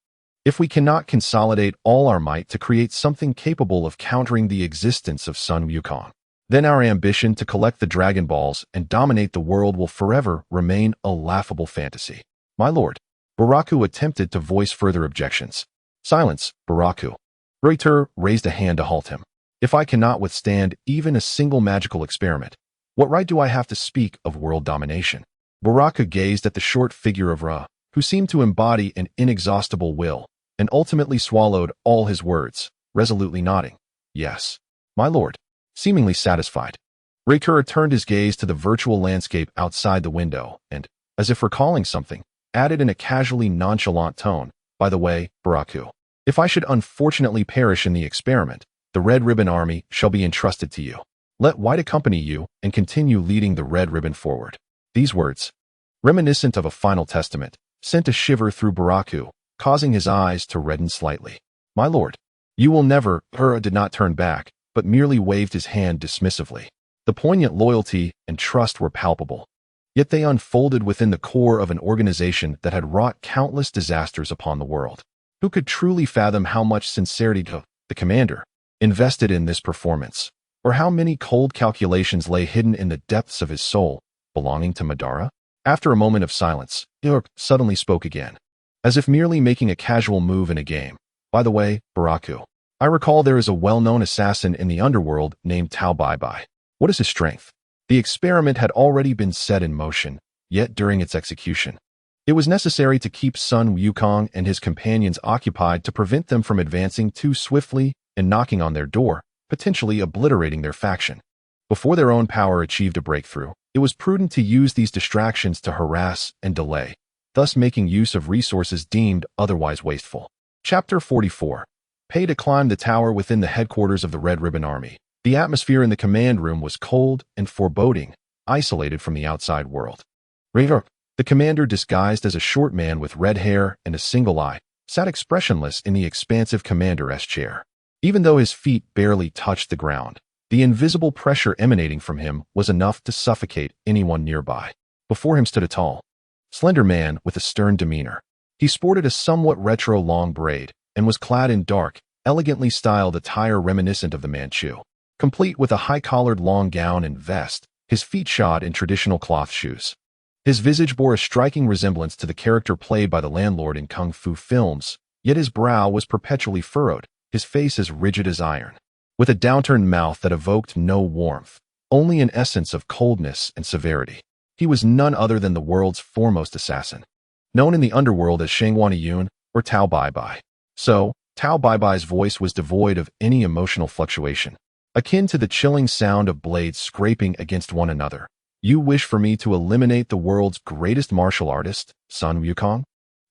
Speaker 1: If we cannot consolidate all our might to create something capable of countering the existence of Sun Wukong, then our ambition to collect the Dragon Balls and dominate the world will forever remain a laughable fantasy." "My lord." Baraku attempted to voice further objections. "Silence, Baraku." Reuter raised a hand to halt him. "If I cannot withstand even a single magical experiment, what right do I have to speak of world domination?" Baraku gazed at the short figure of Ra, who seemed to embody an inexhaustible will, and ultimately swallowed all his words, resolutely nodding. "Yes, my lord." Seemingly satisfied, Reuter turned his gaze to the virtual landscape outside the window and, as if recalling something, added in a casually nonchalant tone, "By the way, Baraku, if I should unfortunately perish in the experiment, the Red Ribbon Army shall be entrusted to you. Let White accompany you and continue leading the Red Ribbon forward." These words, reminiscent of a final testament, sent a shiver through Baraku, causing his eyes to redden slightly. "My lord, you will never." Hura did not turn back, but merely waved his hand dismissively. The poignant loyalty and trust were palpable, yet they unfolded within the core of an organization that had wrought countless disasters upon the world. Who could truly fathom how much sincerity the commander invested in this performance, or how many cold calculations lay hidden in the depths of his soul, belonging to Madara? After a moment of silence, Urk suddenly spoke again, as if merely making a casual move in a game. "By the way, Baraku, I recall there is a well-known assassin in the underworld named Tao Bai Bai. What is his strength?" The experiment had already been set in motion, yet during its execution, it was necessary to keep Sun Wukong and his companions occupied to prevent them from advancing too swiftly and knocking on their door, potentially obliterating their faction. Before their own power achieved a breakthrough, it was prudent to use these distractions to harass and delay, thus making use of resources deemed otherwise wasteful. Chapter 44. Pay to climb the tower within the headquarters of the Red Ribbon Army. The atmosphere in the command room was cold and foreboding, isolated from the outside world. Reuter, the commander disguised as a short man with red hair and a single eye, sat expressionless in the expansive commander's chair. Even though his feet barely touched the ground, the invisible pressure emanating from him was enough to suffocate anyone nearby. Before him stood a tall, slender man with a stern demeanor. He sported a somewhat retro long braid and was clad in dark, elegantly styled attire reminiscent of the Manchu. Complete with a high-collared long gown and vest, his feet shod in traditional cloth shoes. His visage bore a striking resemblance to the character played by the landlord in kung fu films, yet his brow was perpetually furrowed, his face as rigid as iron, with a downturned mouth that evoked no warmth, only an essence of coldness and severity. He was none other than the world's foremost assassin, known in the underworld as Shangwani Yun or Tao Bai Bai. So, Tao Bai Bai's voice was devoid of any emotional fluctuation, akin to the chilling sound of blades scraping against one another. "You wish for me to eliminate the world's greatest martial artist, Sun Wukong?"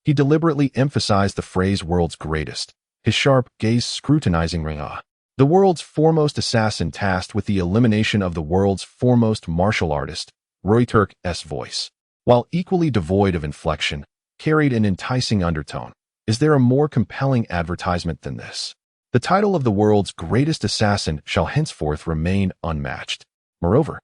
Speaker 1: He deliberately emphasized the phrase world's greatest, his sharp gaze scrutinizing Ringa, the world's foremost assassin tasked with the elimination of the world's foremost martial artist. Reuter's voice, while equally devoid of inflection, carried an enticing undertone. Is there a more compelling advertisement than this? The title of the world's greatest assassin shall henceforth remain unmatched. Moreover,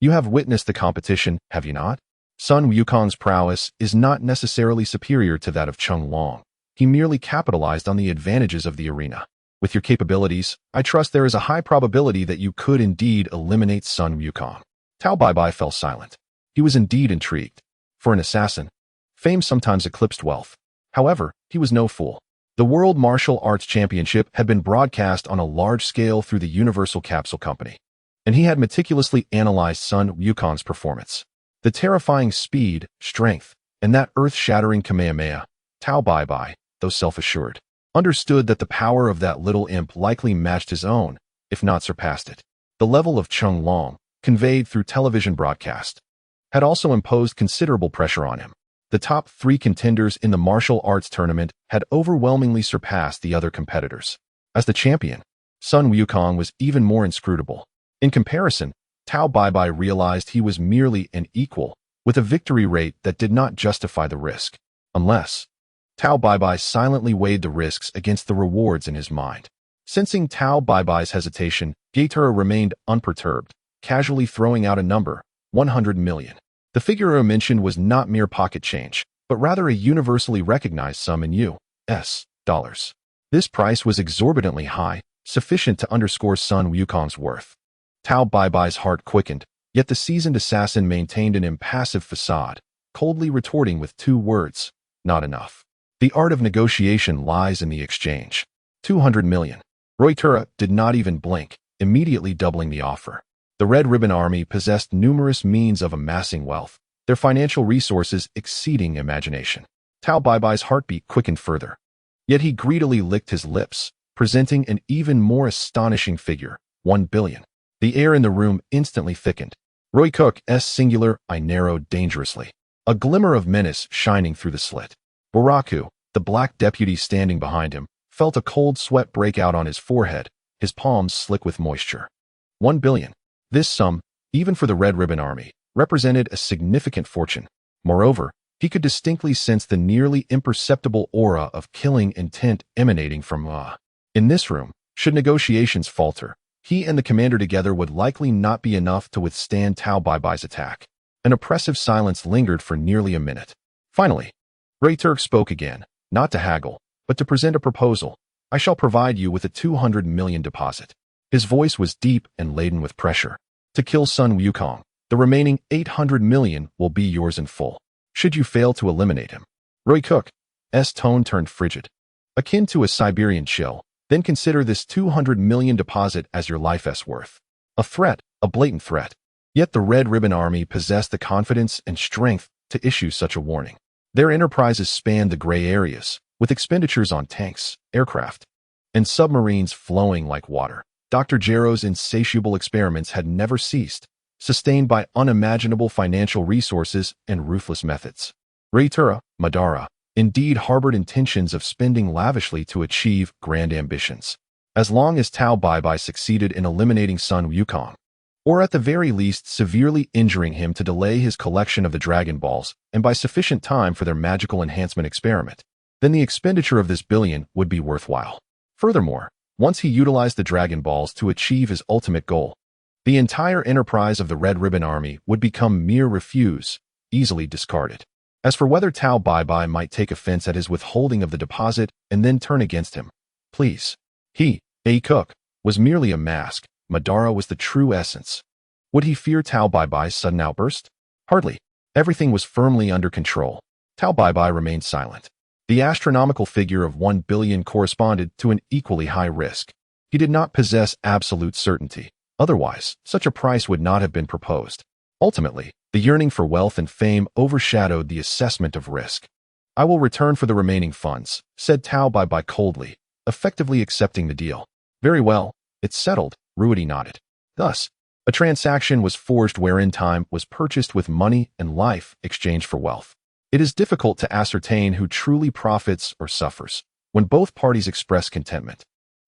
Speaker 1: you have witnessed the competition, have you not? Sun Wukong's prowess is not necessarily superior to that of Cheng Long. He merely capitalized on the advantages of the arena. With your capabilities, I trust there is a high probability that you could indeed eliminate Sun Wukong. Tao Baibai fell silent. He was indeed intrigued. For an assassin, fame sometimes eclipsed wealth. However, he was no fool. The World Martial Arts Championship had been broadcast on a large scale through the Universal Capsule Company, and he had meticulously analyzed Sun Wukong's performance. The terrifying speed, strength, and that earth-shattering Kamehameha, Tao Baibai, though self-assured, understood that the power of that little imp likely matched his own, if not surpassed it. The level of Cheng Long, conveyed through television broadcast, had also imposed considerable pressure on him. The top 3 contenders in the martial arts tournament had overwhelmingly surpassed the other competitors. As the champion, Sun Wukong was even more inscrutable. In comparison, Tao Baibai realized he was merely an equal, with a victory rate that did not justify the risk. Unless, Tao Baibai silently weighed the risks against the rewards in his mind. Sensing Tao Baibai's hesitation, Gaetura remained unperturbed, casually throwing out a number, 100 million. The figure mentioned was not mere pocket change, but rather a universally recognized sum in U.S. dollars. This price was exorbitantly high, sufficient to underscore Sun Wukong's worth. Tao Baibai's heart quickened, yet the seasoned assassin maintained an impassive facade, coldly retorting with 2 words, not enough. The art of negotiation lies in the exchange. 200 million. Gaetura did not even blink, immediately doubling the offer. The Red Ribbon Army possessed numerous means of amassing wealth, their financial resources exceeding imagination. Tao Baibai's heartbeat quickened further. Yet he greedily licked his lips, presenting an even more astonishing figure, 1 billion. The air in the room instantly thickened. Roy Cook's singular eye narrowed dangerously, a glimmer of menace shining through the slit. Buraku, the black deputy standing behind him, felt a cold sweat break out on his forehead, his palms slick with moisture. 1 billion. This sum, even for the Red Ribbon Army, represented a significant fortune. Moreover, he could distinctly sense the nearly imperceptible aura of killing intent emanating from In this room, should negotiations falter, he and the commander together would likely not be enough to withstand Tao Baibai's attack. An oppressive silence lingered for nearly a minute. Finally, Gaetura spoke again, not to haggle, but to present a proposal. I shall provide you with a 200 million deposit. His voice was deep and laden with pressure. To kill Sun Wukong, the remaining 800 million will be yours in full. Should you fail to eliminate him. Roy Cook's tone turned frigid, akin to a Siberian chill. Then consider this 200 million deposit as your life's worth. A threat, a blatant threat. Yet the Red Ribbon Army possessed the confidence and strength to issue such a warning. Their enterprises spanned the gray areas, with expenditures on tanks, aircraft, and submarines flowing like water. Dr. Jarrow's insatiable experiments had never ceased, sustained by unimaginable financial resources and ruthless methods. Gaetura, Madara, indeed harbored intentions of spending lavishly to achieve grand ambitions. As long as Tao Baibai succeeded in eliminating Sun Wukong, or at the very least severely injuring him to delay his collection of the Dragon Balls and by sufficient time for their magical enhancement experiment, then the expenditure of this billion would be worthwhile. Furthermore, once he utilized the Dragon Balls to achieve his ultimate goal, the entire enterprise of the Red Ribbon Army would become mere refuse, easily discarded. As for whether Tao Baibai might take offense at his withholding of the deposit and then turn against him, please. He, Cook, was merely a mask. Madara was the true essence. Would he fear Tao Baibai's sudden outburst? Hardly. Everything was firmly under control. Tao Baibai remained silent. The astronomical figure of 1 billion corresponded to an equally high risk. He did not possess absolute certainty. Otherwise, such a price would not have been proposed. Ultimately, the yearning for wealth and fame overshadowed the assessment of risk. I will return for the remaining funds, said Tao Baibai coldly, effectively accepting the deal. Very well, it's settled, Ruidi nodded. Thus, a transaction was forged wherein time was purchased with money and life exchanged for wealth. It is difficult to ascertain who truly profits or suffers when both parties express contentment.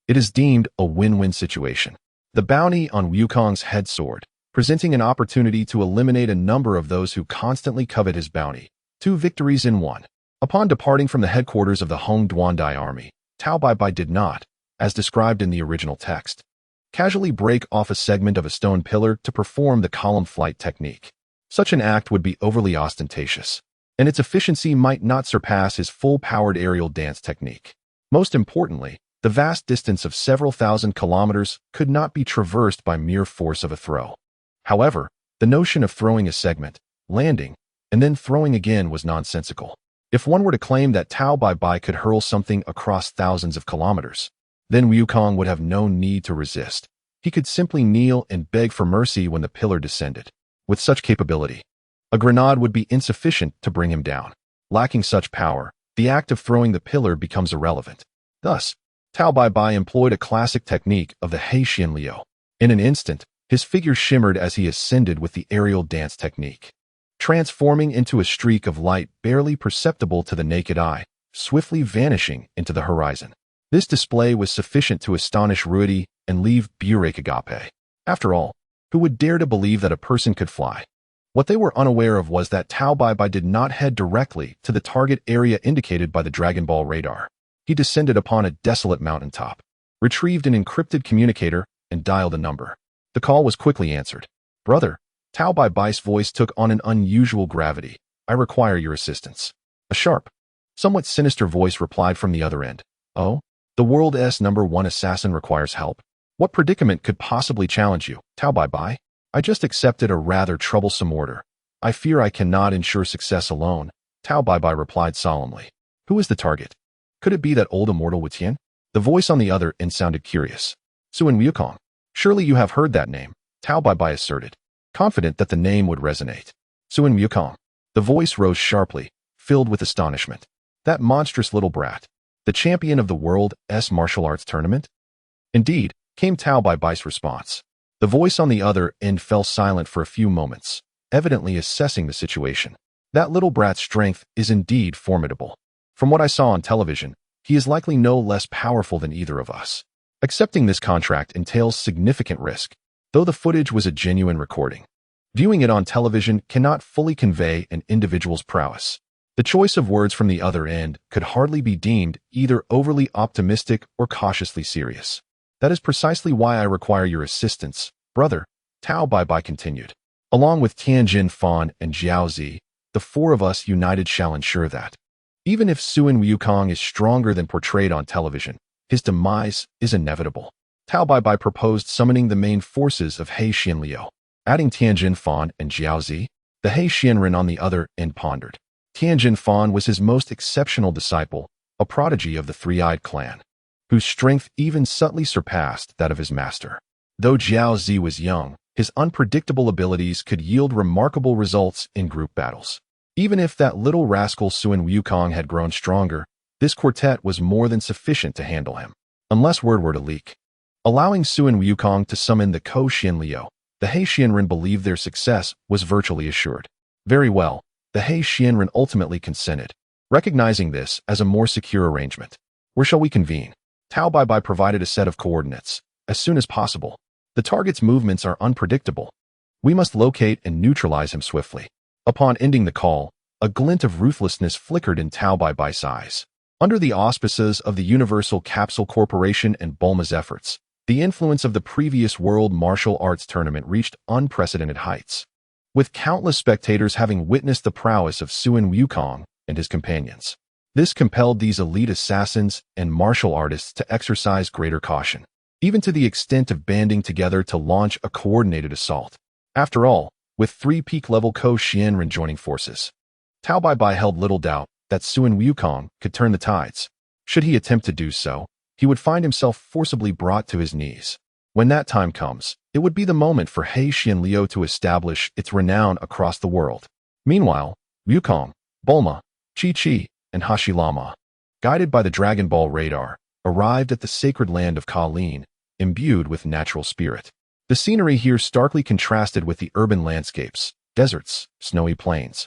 Speaker 1: It is deemed a win-win situation. The bounty on Wukong's head soared, presenting an opportunity to eliminate a number of those who constantly covet his bounty. 2 victories in 1. Upon departing from the headquarters of the Hong Duandai army, Tao Baibai did not, as described in the original text. Casually break off a segment of a stone pillar to perform the column flight technique. Such an act would be overly ostentatious, and its efficiency might not surpass his full-powered aerial dance technique. Most importantly, the vast distance of several thousand kilometers could not be traversed by mere force of a throw. However, the notion of throwing a segment, landing, and then throwing again was nonsensical. If one were to claim that Tao Bai Bai could hurl something across thousands of kilometers, then Wukong would have no need to resist. He could simply kneel and beg for mercy when the pillar descended. With such capability, a grenade would be insufficient to bring him down. Lacking such power, the act of throwing the pillar becomes irrelevant. Thus, Tao Bai Bai employed a classic technique of the He Xian Liu. In an instant, his figure shimmered as he ascended with the aerial dance technique, transforming into a streak of light barely perceptible to the naked eye, swiftly vanishing into the horizon. This display was sufficient to astonish Ruidi and leave Burek Agape. After all, who would dare to believe that a person could fly? What they were unaware of was that Tao Bai Bai did not head directly to the target area indicated by the Dragon Ball radar. He descended upon a desolate mountaintop, retrieved an encrypted communicator, and dialed a number. The call was quickly answered. "Brother," Tao Bai Bai's voice took on an unusual gravity. "I require your assistance." A sharp, somewhat sinister voice replied from the other end. "Oh? The world's #1 assassin requires help. What predicament could possibly challenge you, Tao Bai Bai? I just accepted a rather troublesome order. I fear I cannot ensure success alone," Tao Bai Bai replied solemnly. "Who is the target? Could it be that old immortal Wu Tian?" The voice on the other end sounded curious. "Sun Wukong. Surely you have heard that name," Tao Bai Bai asserted, confident that the name would resonate. "Sun Wukong." The voice rose sharply, filled with astonishment. "That monstrous little brat. The champion of the world's martial arts tournament?" "Indeed," came Tao Bai Bai's response. The voice on the other end fell silent for a few moments, evidently assessing the situation. "That little brat's strength is indeed formidable. From what I saw on television, he is likely no less powerful than either of us. Accepting this contract entails significant risk, though the footage was a genuine recording. Viewing it on television cannot fully convey an individual's prowess." The choice of words from the other end could hardly be deemed either overly optimistic or cautiously serious. "That is precisely why I require your assistance, brother," Tao Bai Bai continued. "Along with Tianjin Fan and Jiao Zi, the four of us united shall ensure that, even if Sun Wukong is stronger than portrayed on television, his demise is inevitable." Tao Bai Bai proposed summoning the main forces of He Xian Liu, adding Tianjin Fan and Jiao Zi. The He Xianren on the other end pondered. Tianjin Fan was his most exceptional disciple, a prodigy of the Three-Eyed Clan, whose strength even subtly surpassed that of his master. Though Jiao Zi was young, his unpredictable abilities could yield remarkable results in group battles. Even if that little rascal Sun Wukong had grown stronger, this quartet was more than sufficient to handle him, unless word were to leak. Allowing Sun Wukong to summon the Ko Xian Liu, the He Xianren believed their success was virtually assured. Very well, the He Xianren ultimately consented, recognizing this as a more secure arrangement. "Where shall we convene?" Tao Bai Bai provided a set of coordinates. "As soon as possible. The target's movements are unpredictable. We must locate and neutralize him swiftly." Upon ending the call, a glint of ruthlessness flickered in Tao Bai Bai's eyes. Under the auspices of the Universal Capsule Corporation and Bulma's efforts, the influence of the previous World Martial Arts Tournament reached unprecedented heights, with countless spectators having witnessed the prowess of Sun Wukong and his companions. This compelled these elite assassins and martial artists to exercise greater caution, even to the extent of banding together to launch a coordinated assault. After all, with 3 peak-level Ko Xianren joining forces, Tao Bai Bai held little doubt that Sun Wukong could turn the tides. Should he attempt to do so, he would find himself forcibly brought to his knees. When that time comes, it would be the moment for He Xian Liu to establish its renown across the world. Meanwhile, Wukong, Bulma, Chi-Chi, and Hashilama, guided by the Dragon Ball radar, arrived at the sacred land of Kalin, imbued with natural spirit. The scenery here starkly contrasted with the urban landscapes, deserts, snowy plains,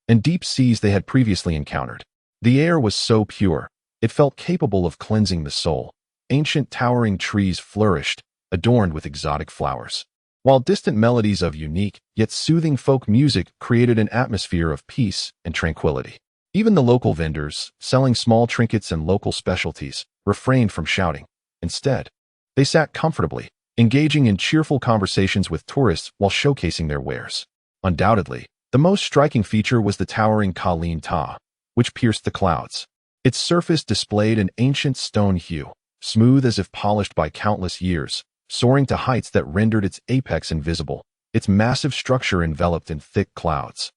Speaker 1: and deep seas they had previously encountered. The air was so pure, it felt capable of cleansing the soul. Ancient towering trees flourished, adorned with exotic flowers, while distant melodies of unique yet soothing folk music created an atmosphere of peace and tranquility. Even the local vendors, selling small trinkets and local specialties, refrained from shouting. Instead, they sat comfortably, engaging in cheerful conversations with tourists while showcasing their wares. Undoubtedly, the most striking feature was the towering Kalin Ta, which pierced the clouds. Its surface displayed an ancient stone hue, smooth as if polished by countless years, soaring to heights that rendered its apex invisible, its massive structure enveloped in thick clouds,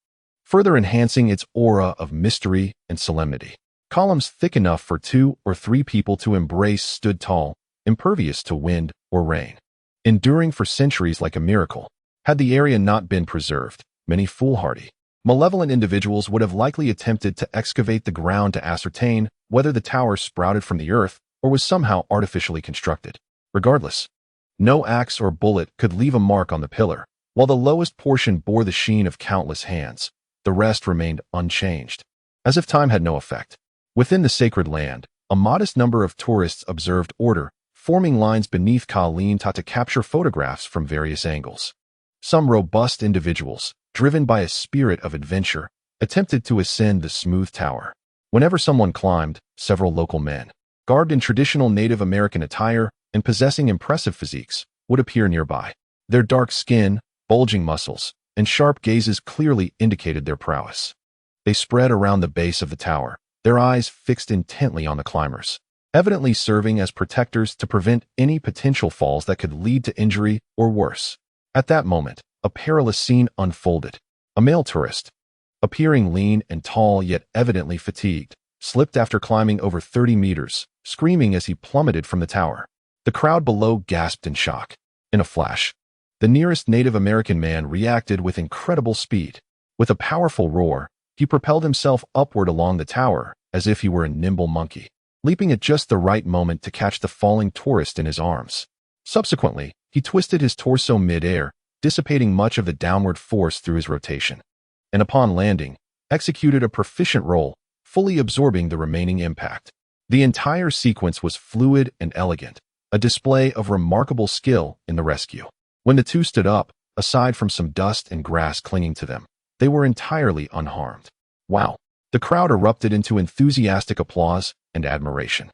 Speaker 1: further enhancing its aura of mystery and solemnity. Columns thick enough for 2 or 3 people to embrace stood tall, impervious to wind or rain, enduring for centuries like a miracle. Had the area not been preserved, many foolhardy, malevolent individuals would have likely attempted to excavate the ground to ascertain whether the tower sprouted from the earth or was somehow artificially constructed. Regardless, no axe or bullet could leave a mark on the pillar. While the lowest portion bore the sheen of countless hands, the rest remained unchanged, as if time had no effect. Within the sacred land, a modest number of tourists observed order, forming lines beneath Kalin Ta to capture photographs from various angles. Some robust individuals, driven by a spirit of adventure, attempted to ascend the smooth tower. Whenever someone climbed, several local men, garbed in traditional Native American attire and possessing impressive physiques, would appear nearby. Their dark skin, bulging muscles, and sharp gazes clearly indicated their prowess. They spread around the base of the tower, their eyes fixed intently on the climbers, evidently serving as protectors to prevent any potential falls that could lead to injury or worse. At that moment, a perilous scene unfolded. A male tourist, appearing lean and tall yet evidently fatigued, slipped after climbing over 30 meters, screaming as he plummeted from the tower. The crowd below gasped in shock. In a flash, the nearest Native American man reacted with incredible speed. With a powerful roar, he propelled himself upward along the tower as if he were a nimble monkey, leaping at just the right moment to catch the falling tourist in his arms. Subsequently, he twisted his torso mid-air, dissipating much of the downward force through his rotation, and upon landing, executed a proficient roll, fully absorbing the remaining impact. The entire sequence was fluid and elegant, a display of remarkable skill in the rescue. When the two stood up, aside from some dust and grass clinging to them, they were entirely unharmed. Wow! The crowd erupted into enthusiastic applause and admiration.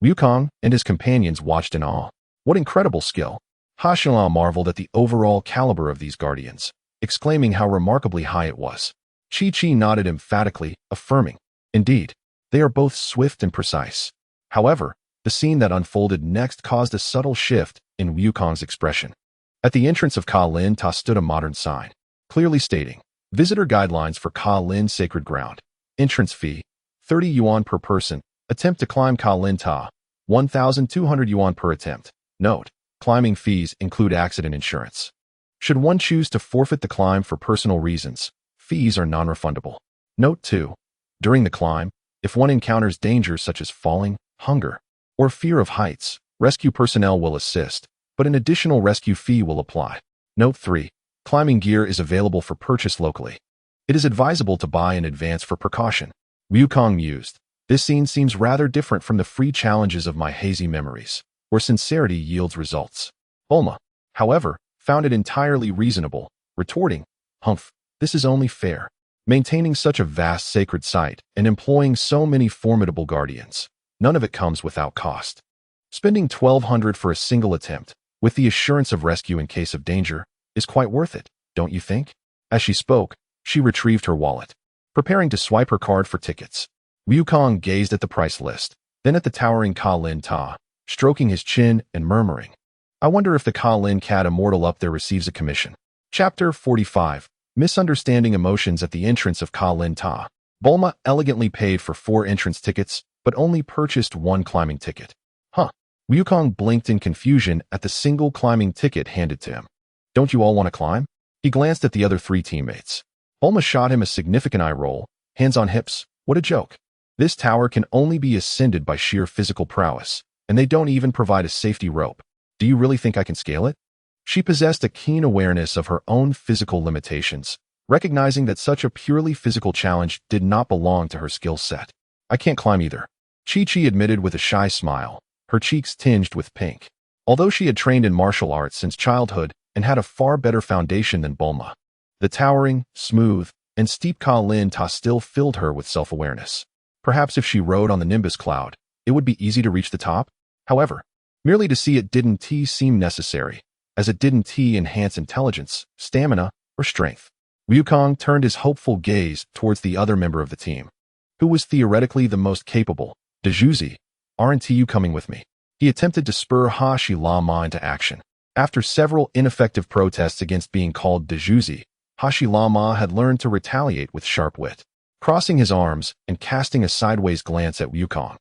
Speaker 1: Wukong and his companions watched in awe. What incredible skill! Hashala marveled at the overall caliber of these guardians, exclaiming how remarkably high it was. Chi-Chi nodded emphatically, affirming, "Indeed, they are both swift and precise." However, the scene that unfolded next caused a subtle shift in Wukong's expression. At the entrance of Kalin Ta stood a modern sign, clearly stating, "Visitor Guidelines for Kalin Sacred Ground. Entrance fee, 30 yuan per person. Attempt to climb Kalin Ta, 1,200 yuan per attempt. Note, climbing fees include accident insurance. Should one choose to forfeit the climb for personal reasons, fees are non-refundable." Note 2. During the climb, if one encounters dangers such as falling, hunger, or fear of heights, rescue personnel will assist, but an additional rescue fee will apply. Note 3. Climbing gear is available for purchase locally. It is advisable to buy in advance for precaution. Wukong mused, "This scene seems rather different from the free challenges of my hazy memories, where sincerity yields results." Bulma, however, found it entirely reasonable, retorting, "Humph, this is only fair. Maintaining such a vast sacred site and employing so many formidable guardians, none of it comes without cost. Spending 1,200 for a single attempt, with the assurance of rescue in case of danger, is quite worth it, don't you think?" As she spoke, she retrieved her wallet, preparing to swipe her card for tickets. Wukong gazed at the price list, then at the towering Kalin Ta, stroking his chin and murmuring, "I wonder if the Kalin Cat Immortal up there receives a commission." Chapter 45. Misunderstanding emotions at the entrance of Kalin Ta. Bulma elegantly paid for 4 entrance tickets, but only purchased 1 climbing ticket. Huh. Wukong blinked in confusion at the single climbing ticket handed to him. "Don't you all want to climb?" He glanced at the other 3 teammates. Bulma shot him a significant eye roll, hands on hips. What a joke. This tower can only be ascended by sheer physical prowess, and they don't even provide a safety rope. Do you really think I can scale it? She possessed a keen awareness of her own physical limitations, recognizing that such a purely physical challenge did not belong to her skill set. "I can't climb either," Chi-Chi admitted with a shy smile, her cheeks tinged with pink. Although she had trained in martial arts since childhood and had a far better foundation than Bulma, the towering, smooth, and steep Kalin Ta still filled her with self-awareness. Perhaps if she rode on the Nimbus cloud, it would be easy to reach the top? However, merely to see it didn't seem necessary, as it didn't enhance intelligence, stamina, or strength. Wukong turned his hopeful gaze towards the other member of the team, who was theoretically the most capable. Dejuzi, aren't you coming with me? He attempted to spur Hashi Lama into action. After several ineffective protests against being called Dejuzi, Hashi Lama had learned to retaliate with sharp wit. Crossing his arms and casting a sideways glance at Wukong,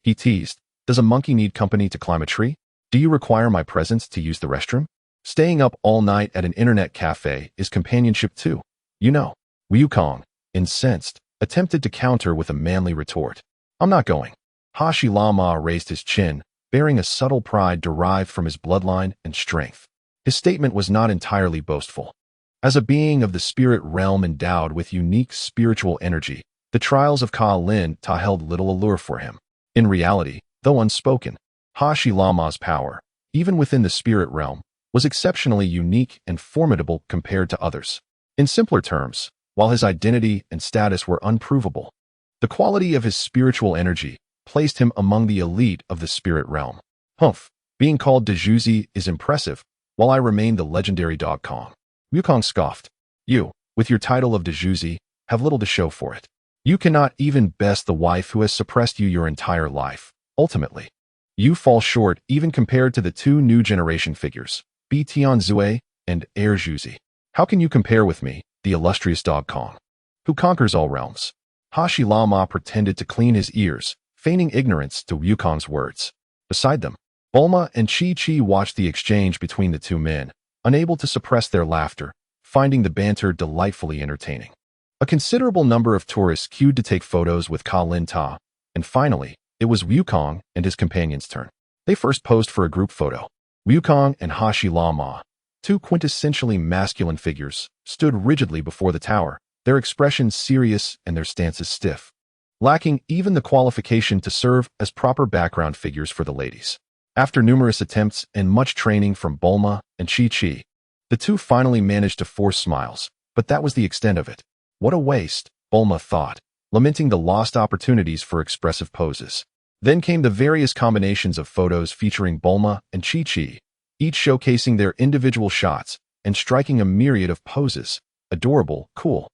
Speaker 1: he teased, "Does a monkey need company to climb a tree? Do you require my presence to use the restroom? Staying up all night at an internet cafe is companionship too, you know." Wukong, incensed, attempted to counter with a manly retort. "I'm not going." Hashi Lama raised his chin, bearing a subtle pride derived from his bloodline and strength. His statement was not entirely boastful. As a being of the spirit realm endowed with unique spiritual energy, the trials of Ka-Lin Ta held little allure for him. In reality, though unspoken, Hashi Lama's power, even within the spirit realm, was exceptionally unique and formidable compared to others. In simpler terms, while his identity and status were unprovable, the quality of his spiritual energy placed him among the elite of the spirit realm. Humph, being called Dejuzi is impressive, while I remain the legendary Dog Kong. Wukong scoffed. You, with your title of Dejuzi, have little to show for it. You cannot even best the wife who has suppressed you your entire life. Ultimately, you fall short even compared to the two new generation figures, Bi Tianzue and Air Juzi. How can you compare with me, the illustrious Dog Kong, who conquers all realms? Hashi Lama pretended to clean his ears, feigning ignorance to Wukong's words. Beside them, Bulma and Chi-Chi watched the exchange between the two men, unable to suppress their laughter, finding the banter delightfully entertaining. A considerable number of tourists queued to take photos with Ka-Lin Ta, and finally, it was Wukong and his companion's turn. They first posed for a group photo. Wukong and Hashi Lama, two quintessentially masculine figures, stood rigidly before the tower, their expressions serious and their stances stiff, lacking even the qualification to serve as proper background figures for the ladies. After numerous attempts and much training from Bulma and Chi-Chi, the two finally managed to force smiles, but that was the extent of it. What a waste, Bulma thought, lamenting the lost opportunities for expressive poses. Then came the various combinations of photos featuring Bulma and Chi-Chi, each showcasing their individual shots and striking a myriad of poses, adorable, cool,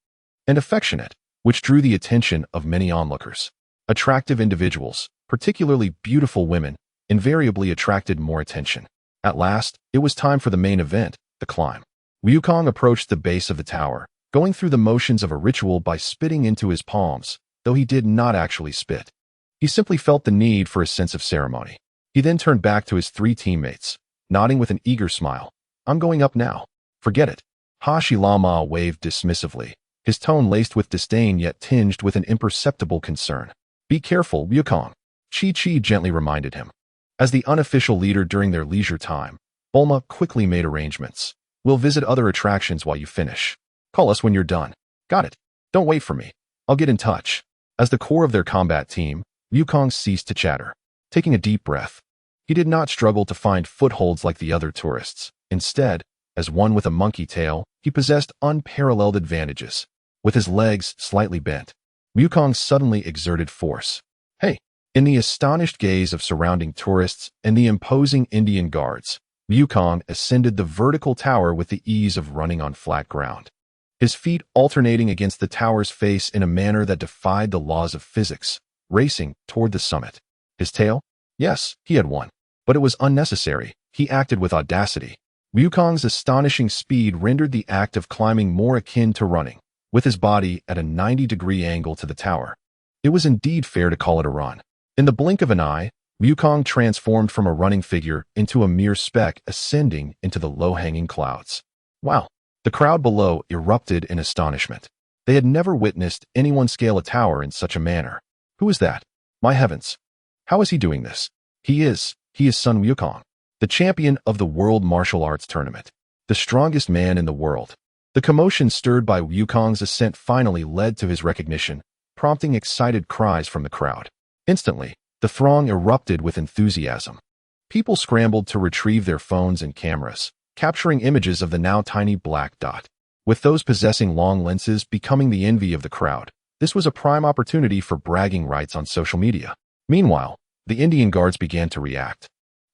Speaker 1: and affectionate, which drew the attention of many onlookers. Attractive individuals, particularly beautiful women, invariably attracted more attention. At last, it was time for the main event, the climb. Wukong approached the base of the tower, going through the motions of a ritual by spitting into his palms, though he did not actually spit. He simply felt the need for a sense of ceremony. He then turned back to his three teammates, nodding with an eager smile. "I'm going up now." "Forget it." Hashi Lama waved dismissively, his tone laced with disdain yet tinged with an imperceptible concern. "Be careful, Wukong," Chi-Chi gently reminded him. As the unofficial leader during their leisure time, Bulma quickly made arrangements. "We'll visit other attractions while you finish. Call us when you're done." "Got it. Don't wait for me. I'll get in touch." As the core of their combat team, Wukong ceased to chatter. Taking a deep breath, he did not struggle to find footholds like the other tourists. Instead, as one with a monkey tail, he possessed unparalleled advantages. With his legs slightly bent, Wukong suddenly exerted force. "Hey!" In the astonished gaze of surrounding tourists and the imposing Indian guards, Wukong ascended the vertical tower with the ease of running on flat ground, his feet alternating against the tower's face in a manner that defied the laws of physics, racing toward the summit. His tail? Yes, he had one. But it was unnecessary. He acted with audacity. Wukong's astonishing speed rendered the act of climbing more akin to running, with his body at a 90-degree angle to the tower. It was indeed fair to call it a run. In the blink of an eye, Wukong transformed from a running figure into a mere speck ascending into the low-hanging clouds. Wow! The crowd below erupted in astonishment. They had never witnessed anyone scale a tower in such a manner. Who is that? My heavens! How is he doing this? He is Sun Wukong, the champion of the World Martial Arts Tournament, the strongest man in the world. The commotion stirred by Wukong's ascent finally led to his recognition, prompting excited cries from the crowd. Instantly, the throng erupted with enthusiasm. People scrambled to retrieve their phones and cameras, capturing images of the now tiny black dot. With those possessing long lenses becoming the envy of the crowd, this was a prime opportunity for bragging rights on social media. Meanwhile, the Indian guards began to react.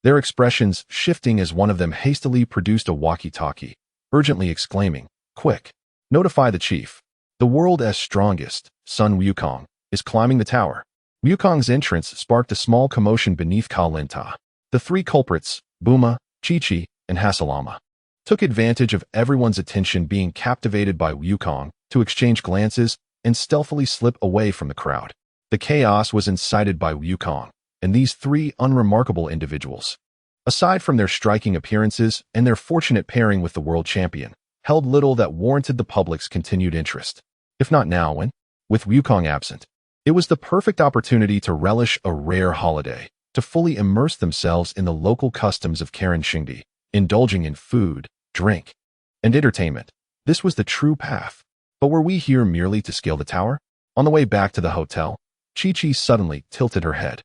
Speaker 1: their expressions shifting as one of them hastily produced a walkie-talkie, urgently exclaiming, "Quick! Notify the chief. The world's strongest, Sun Wukong, is climbing the tower." Wukong's entrance sparked a small commotion beneath Kalinta. The three culprits, Buma, Chi-Chi, and Hasalama, took advantage of everyone's attention being captivated by Wukong to exchange glances and stealthily slip away from the crowd. The chaos was incited by Wukong and these three unremarkable individuals, aside from their striking appearances and their fortunate pairing with the world champion, held little that warranted the public's continued interest. If not now, when? With Wukong absent, it was the perfect opportunity to relish a rare holiday, to fully immerse themselves in the local customs of Karen Shingdi, indulging in food, drink, and entertainment. This was the true path. But were we here merely to scale the tower? On the way back to the hotel, Chi-Chi suddenly tilted her head.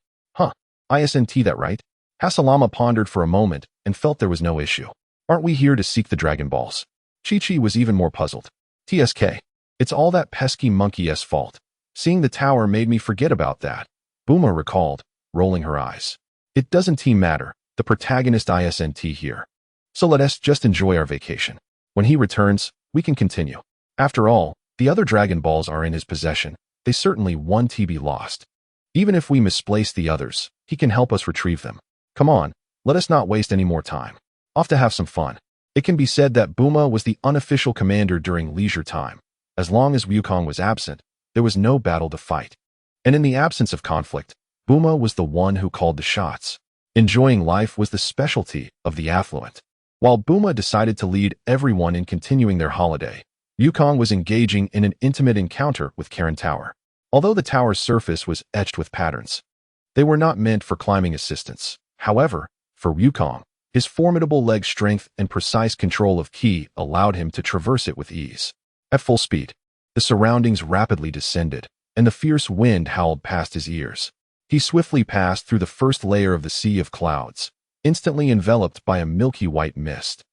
Speaker 1: Isn't that right? Hasalama pondered for a moment and felt there was no issue. Aren't we here to seek the Dragon Balls? Chi-Chi was even more puzzled. TSK. It's all that pesky monkey's fault. Seeing the tower made me forget about that. Buma recalled, rolling her eyes. It doesn't matter. The protagonist isn't here. So let us just enjoy our vacation. When he returns, we can continue. After all, the other Dragon Balls are in his possession. They certainly won't be lost. Even if we misplace the others, he can help us retrieve them. Come on, let us not waste any more time. Off to have some fun. It can be said that Buma was the unofficial commander during leisure time. As long as Wukong was absent, there was no battle to fight. And in the absence of conflict, Buma was the one who called the shots. Enjoying life was the specialty of the affluent. While Buma decided to lead everyone in continuing their holiday, Wukong was engaging in an intimate encounter with Karen Tower. Although the tower's surface was etched with patterns, they were not meant for climbing assistance. However, for Wukong, his formidable leg strength and precise control of ki allowed him to traverse it with ease. At full speed, the surroundings rapidly descended, and the fierce wind howled past his ears. He swiftly passed through the first layer of the sea of clouds, instantly enveloped by a milky white mist,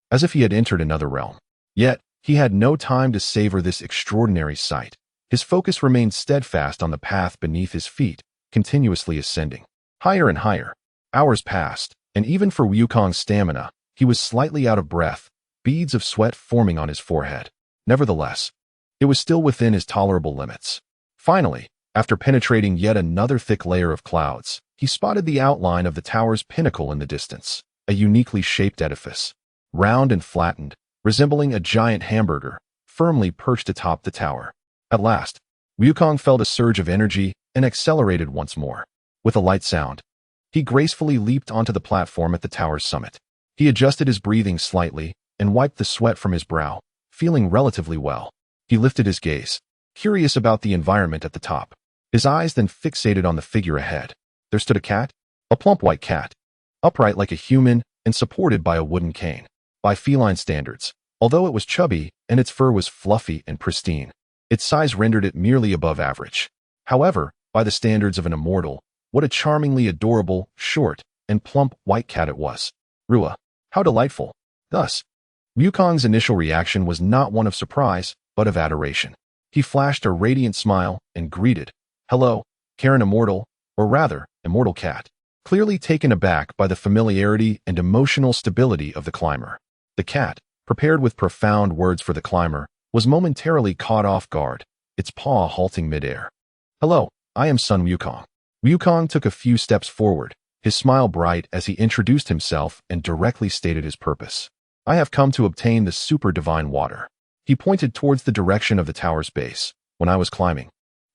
Speaker 1: as if he had entered another realm. Yet, he had no time to savor this extraordinary sight. His focus remained steadfast on the path beneath his feet, continuously ascending. Higher and higher. Hours passed, and even for Wukong's stamina, he was slightly out of breath, beads of sweat forming on his forehead. Nevertheless, it was still within his tolerable limits. Finally, after penetrating yet another thick layer of clouds, he spotted the outline of the tower's pinnacle in the distance, a uniquely shaped edifice, round and flattened, resembling a giant hamburger, firmly perched atop the tower. At last, Wukong felt a surge of energy and accelerated once more. With a light sound, he gracefully leaped onto the platform at the tower's summit. He adjusted his breathing slightly and wiped the sweat from his brow, feeling relatively well. He lifted his gaze, curious about the environment at the top. His eyes then fixated on the figure ahead. There stood a cat, a plump white cat, upright like a human and supported by a wooden cane. By feline standards, although it was chubby and its fur was fluffy and pristine, its size rendered it merely above average. However, by the standards of an immortal, what a charmingly adorable, short, and plump white cat it was. Rua, how delightful. Thus, Wukong's initial reaction was not one of surprise, but of adoration. He flashed a radiant smile and greeted, "Hello, Karen Immortal, or rather, Immortal Cat." Clearly taken aback by the familiarity and emotional stability of the climber. The cat, prepared with profound words for the climber, was momentarily caught off guard, its paw halting midair. "Hello, I am Sun Wukong." Wukong took a few steps forward, his smile bright as he introduced himself and directly stated his purpose. "I have come to obtain the super divine water." He pointed towards the direction of the tower's base. "When I was climbing,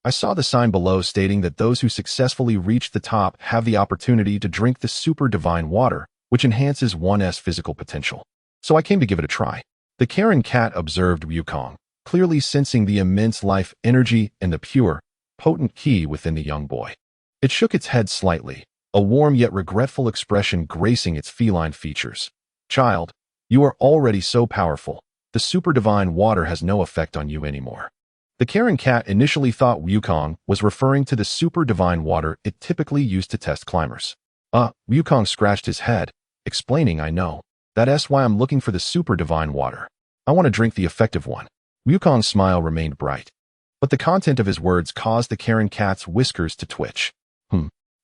Speaker 1: I saw the sign below stating that those who successfully reach the top have the opportunity to drink the super divine water, which enhances one's physical potential. So I came to give it a try." The Karen cat observed Wukong, clearly sensing the immense life energy and the pure, potent ki within the young boy. It shook its head slightly, a warm yet regretful expression gracing its feline features. "Child, you are already so powerful. The super divine water has no effect on you anymore." The Karen cat initially thought Wukong was referring to the super divine water it typically used to test climbers. Wukong scratched his head, explaining, "I know. That's why I'm looking for the super divine water. I want to drink the effective one." Wukong's smile remained bright, but the content of his words caused the Karen cat's whiskers to twitch.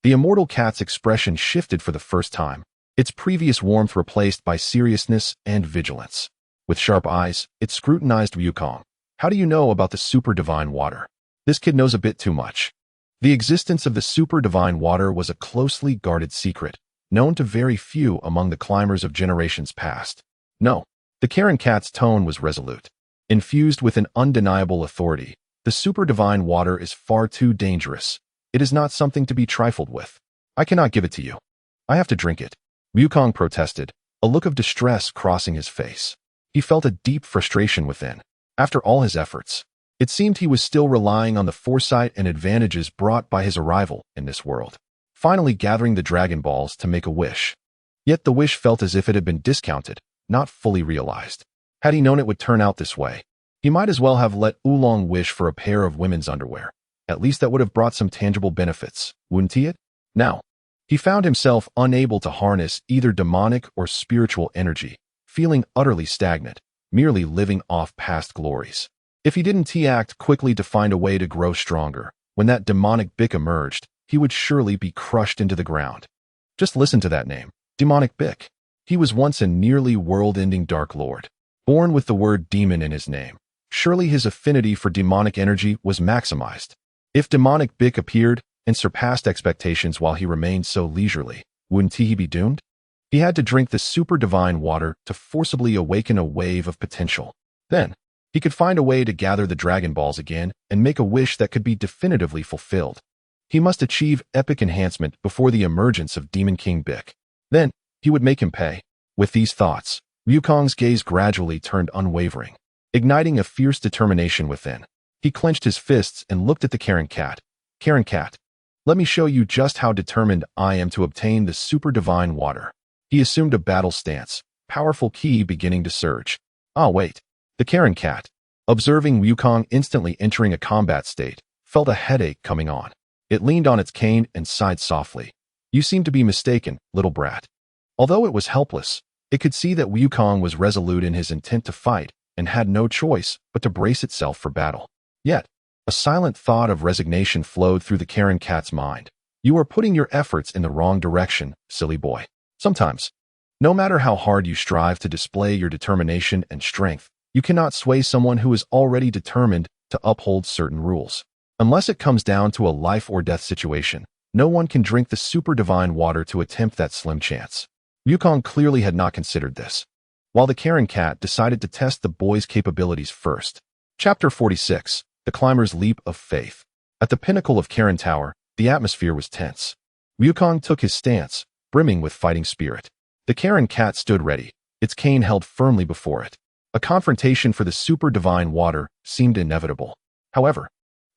Speaker 1: The immortal cat's expression shifted for the first time. its previous warmth replaced by seriousness and vigilance. With sharp eyes, it scrutinized Wukong. How do you know about the super divine water? This kid knows a bit too much. The existence of the super divine water was a closely guarded secret, known to very few among the climbers of generations past. No, the Karen Cat's tone was resolute. Infused with an undeniable authority, the super divine water is far too dangerous. It is not something to be trifled with. I cannot give it to you. I have to drink it. Wukong protested, a look of distress crossing his face. He felt a deep frustration within. After all his efforts, it seemed he was still relying on the foresight and advantages brought by his arrival in this world, finally gathering the Dragon Balls to make a wish. Yet the wish felt as if it had been discounted, not fully realized. Had he known it would turn out this way, he might as well have let Oolong wish for a pair of women's underwear. At least that would have brought some tangible benefits, wouldn't it? Now, he found himself unable to harness either demonic or spiritual energy, feeling utterly stagnant, merely living off past glories. If he didn't act quickly to find a way to grow stronger, when that demonic Bick emerged, he would surely be crushed into the ground. Just listen to that name, demonic Bick. He was once a nearly world-ending Dark Lord, born with the word demon in his name. Surely his affinity for demonic energy was maximized. If demonic Bick appeared and surpassed expectations while he remained so leisurely, wouldn't he be doomed? He had to drink the super divine water to forcibly awaken a wave of potential. Then, he could find a way to gather the Dragon Balls again and make a wish that could be definitively fulfilled. He must achieve epic enhancement before the emergence of Demon King Bick. Then, he would make him pay. With these thoughts, Wukong's gaze gradually turned unwavering, igniting a fierce determination within. He clenched his fists and looked at the Karen Cat. Karen Cat, let me show you just how determined I am to obtain the super divine water. He assumed a battle stance, powerful ki beginning to surge. Ah, wait. The Karen Cat, observing Wukong instantly entering a combat state, felt a headache coming on. It leaned on its cane and sighed softly. You seem to be mistaken, little brat. Although it was helpless, it could see that Wukong was resolute in his intent to fight and had no choice but to brace itself for battle. Yet, a silent thought of resignation flowed through the Karen Cat's mind. You are putting your efforts in the wrong direction, silly boy. Sometimes, no matter how hard you strive to display your determination and strength, you cannot sway someone who is already determined to uphold certain rules. Unless it comes down to a life or death situation, no one can drink the super divine water to attempt that slim chance. Wukong clearly had not considered this. While the Karen Cat decided to test the boy's capabilities first. Chapter 46, The Climber's Leap of Faith. At the pinnacle of Karen Tower, the atmosphere was tense. Wukong took his stance, brimming with fighting spirit. The Karen Cat stood ready, its cane held firmly before it. A confrontation for the super divine water seemed inevitable. However,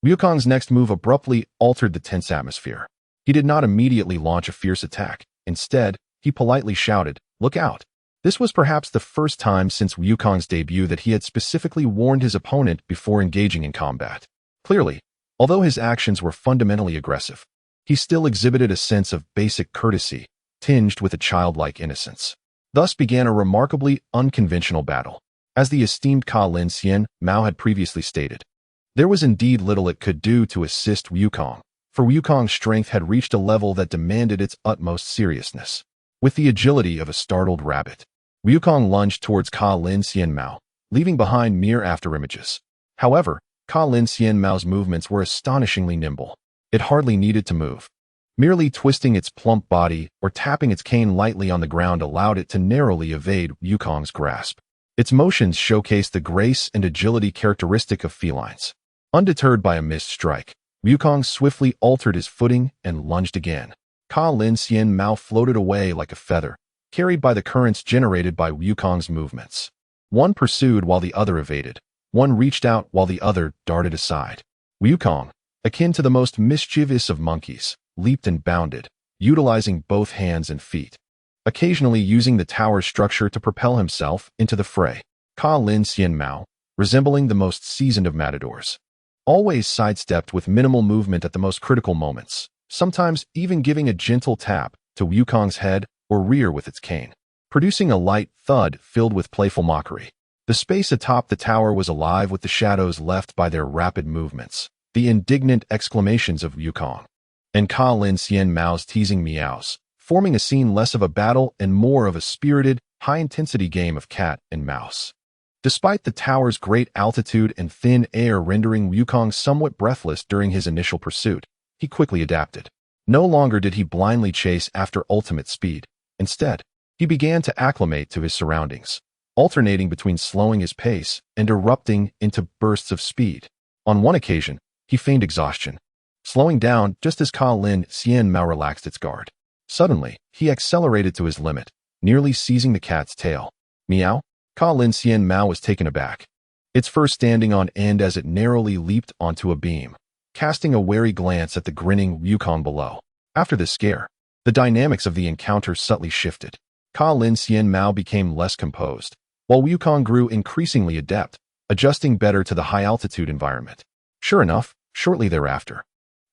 Speaker 1: Wukong's next move abruptly altered the tense atmosphere. He did not immediately launch a fierce attack. Instead, he politely shouted, "Look out." This was perhaps the first time since Wukong's debut that he had specifically warned his opponent before engaging in combat. Clearly, although his actions were fundamentally aggressive, he still exhibited a sense of basic courtesy, tinged with a childlike innocence. Thus began a remarkably unconventional battle. As the esteemed Ka Lin Xian Mao had previously stated, there was indeed little it could do to assist Wukong, for Wukong's strength had reached a level that demanded its utmost seriousness. With the agility of a startled rabbit, Wukong lunged towards Ka Lin Xian Mao, leaving behind mere afterimages. However, Ka Lin Xian Mao's movements were astonishingly nimble. It hardly needed to move. Merely twisting its plump body or tapping its cane lightly on the ground allowed it to narrowly evade Wukong's grasp. Its motions showcased the grace and agility characteristic of felines. Undeterred by a missed strike, Wukong swiftly altered his footing and lunged again. Ka Lin Xian Mao floated away like a feather, carried by the currents generated by Wukong's movements. One pursued while the other evaded. One reached out while the other darted aside. Wukong, akin to the most mischievous of monkeys, leaped and bounded, utilizing both hands and feet, occasionally using the tower's structure to propel himself into the fray. Ka Lin Xian Mao, resembling the most seasoned of matadors, always sidestepped with minimal movement at the most critical moments, sometimes even giving a gentle tap to Wukong's head or rear with its cane, producing a light thud filled with playful mockery. The space atop the tower was alive with the shadows left by their rapid movements, the indignant exclamations of Wukong, and Ka Lin Xian Mao's teasing meows, forming a scene less of a battle and more of a spirited, high-intensity game of cat and mouse. Despite the tower's great altitude and thin air rendering Wukong somewhat breathless during his initial pursuit, he quickly adapted. No longer did he blindly chase after ultimate speed. Instead, he began to acclimate to his surroundings, alternating between slowing his pace and erupting into bursts of speed. On one occasion, he feigned exhaustion, slowing down just as Ka Lin Xian Mao relaxed its guard. Suddenly, he accelerated to his limit, nearly seizing the cat's tail. Meow? Ka Lin Xian Mao was taken aback, its fur standing on end as it narrowly leaped onto a beam, casting a wary glance at the grinning Wukong below. After this scare, the dynamics of the encounter subtly shifted. Ka Lin Xian Mao became less composed, while Wukong grew increasingly adept, adjusting better to the high-altitude environment. Sure enough, shortly thereafter,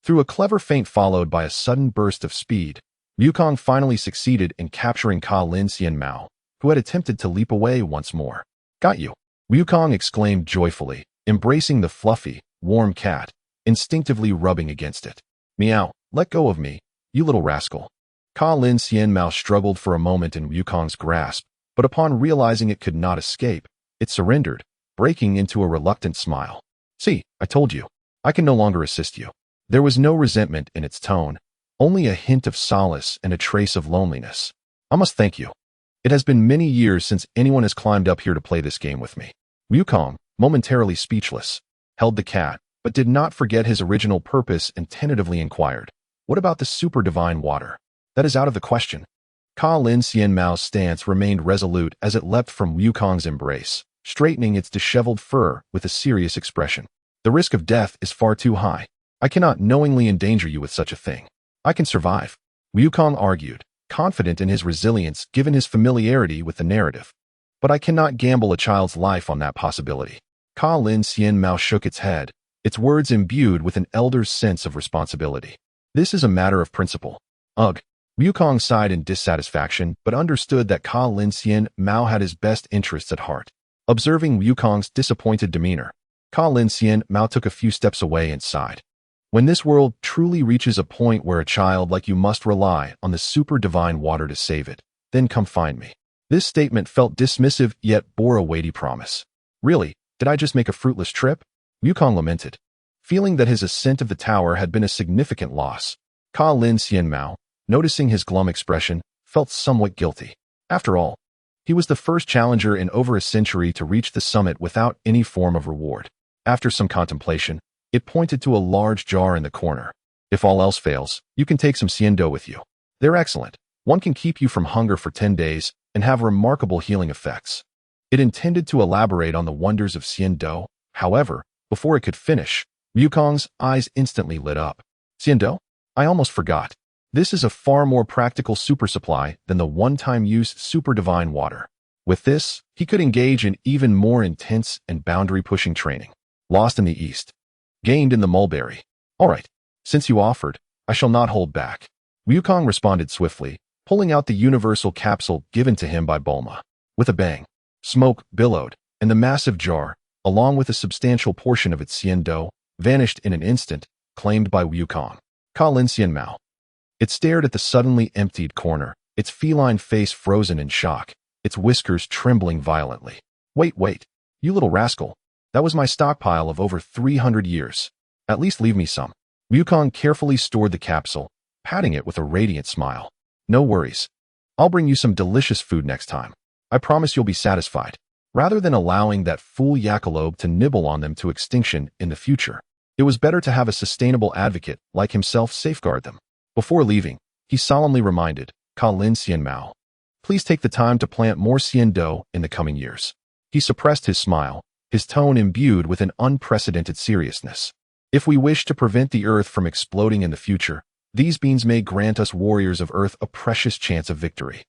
Speaker 1: through a clever feint followed by a sudden burst of speed, Wukong finally succeeded in capturing Ka Lin Xian Mao, who had attempted to leap away once more. Got you! Wukong exclaimed joyfully, embracing the fluffy, warm cat, instinctively rubbing against it. Meow, let go of me, you little rascal. Ka Lin Xian Mao struggled for a moment in Wukong's grasp, but upon realizing it could not escape, it surrendered, breaking into a reluctant smile. See, I told you. I can no longer assist you. There was no resentment in its tone, only a hint of solace and a trace of loneliness. I must thank you. It has been many years since anyone has climbed up here to play this game with me. Wukong, momentarily speechless, held the cat, but did not forget his original purpose and tentatively inquired, what about the super divine water? That is out of the question. Ka Lin Xian Mao's stance remained resolute as it leapt from Wukong's embrace, straightening its disheveled fur with a serious expression. The risk of death is far too high. I cannot knowingly endanger you with such a thing. I can survive, Wukong argued, confident in his resilience given his familiarity with the narrative. But I cannot gamble a child's life on that possibility. Ka Lin Xian Mao shook its head, its words imbued with an elder's sense of responsibility. This is a matter of principle. Ugh. Wukong sighed in dissatisfaction but understood that Ka Lin Xian Mao had his best interests at heart. Observing Wukong's disappointed demeanor, Ka Lin Xian Mao took a few steps away and sighed. When this world truly reaches a point where a child like you must rely on the super divine water to save it, then come find me. This statement felt dismissive yet bore a weighty promise. Really, did I just make a fruitless trip? Wukong lamented, feeling that his ascent of the tower had been a significant loss. Ka Lin Xian Mao, noticing his glum expression, felt somewhat guilty. After all, he was the first challenger in over a century to reach the summit without any form of reward. After some contemplation, it pointed to a large jar in the corner. If all else fails, you can take some xiando with you. They're excellent. One can keep you from hunger for 10 days and have remarkable healing effects. It intended to elaborate on the wonders of xiando. However, before it could finish, Wukong's eyes instantly lit up. Xiando? I almost forgot. This is a far more practical super supply than the one-time use super divine water. With this, he could engage in even more intense and boundary-pushing training. Lost in the East. Gained in the mulberry. All right, since you offered, I shall not hold back. Wukong responded swiftly, pulling out the universal capsule given to him by Bulma. With a bang, smoke billowed, and the massive jar, along with a substantial portion of its xiando, vanished in an instant, claimed by Wukong. Ka Lin Xian Mao. It stared at the suddenly emptied corner, its feline face frozen in shock, its whiskers trembling violently. Wait, you little rascal. That was my stockpile of over 300 years. At least leave me some. Wukong carefully stored the capsule, patting it with a radiant smile. No worries. I'll bring you some delicious food next time. I promise you'll be satisfied. Rather than allowing that fool Yakalobe to nibble on them to extinction in the future, it was better to have a sustainable advocate like himself safeguard them. Before leaving, he solemnly reminded Ka Lin Xian Mao, please take the time to plant more xiando in the coming years. He suppressed his smile, his tone imbued with an unprecedented seriousness. If we wish to prevent the Earth from exploding in the future, these beans may grant us warriors of Earth a precious chance of victory.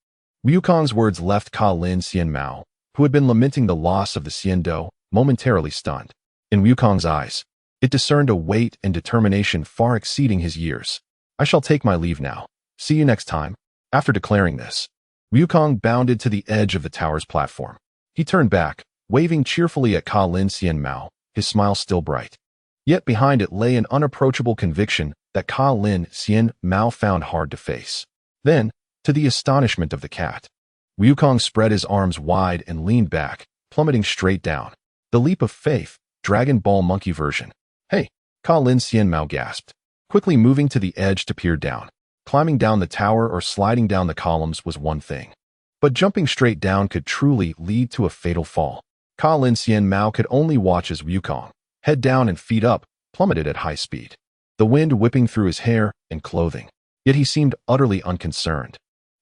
Speaker 1: Wukong's words left Ka Lin Xian Mao, who had been lamenting the loss of the xiando, momentarily stunned. In Wukong's eyes, it discerned a weight and determination far exceeding his years. I shall take my leave now. See you next time. After declaring this, Wukong bounded to the edge of the tower's platform. He turned back, waving cheerfully at Ka Lin Xian Mao, his smile still bright. Yet behind it lay an unapproachable conviction that Ka Lin Xian Mao found hard to face. Then, to the astonishment of the cat. Wukong spread his arms wide and leaned back, plummeting straight down. The leap of faith, Dragon Ball monkey version. Hey, Ka Lin Xian Mao gasped, quickly moving to the edge to peer down. Climbing down the tower or sliding down the columns was one thing, but jumping straight down could truly lead to a fatal fall. Ka Lin Xian Mao could only watch as Wukong, head down and feet up, plummeted at high speed, the wind whipping through his hair and clothing. Yet he seemed utterly unconcerned,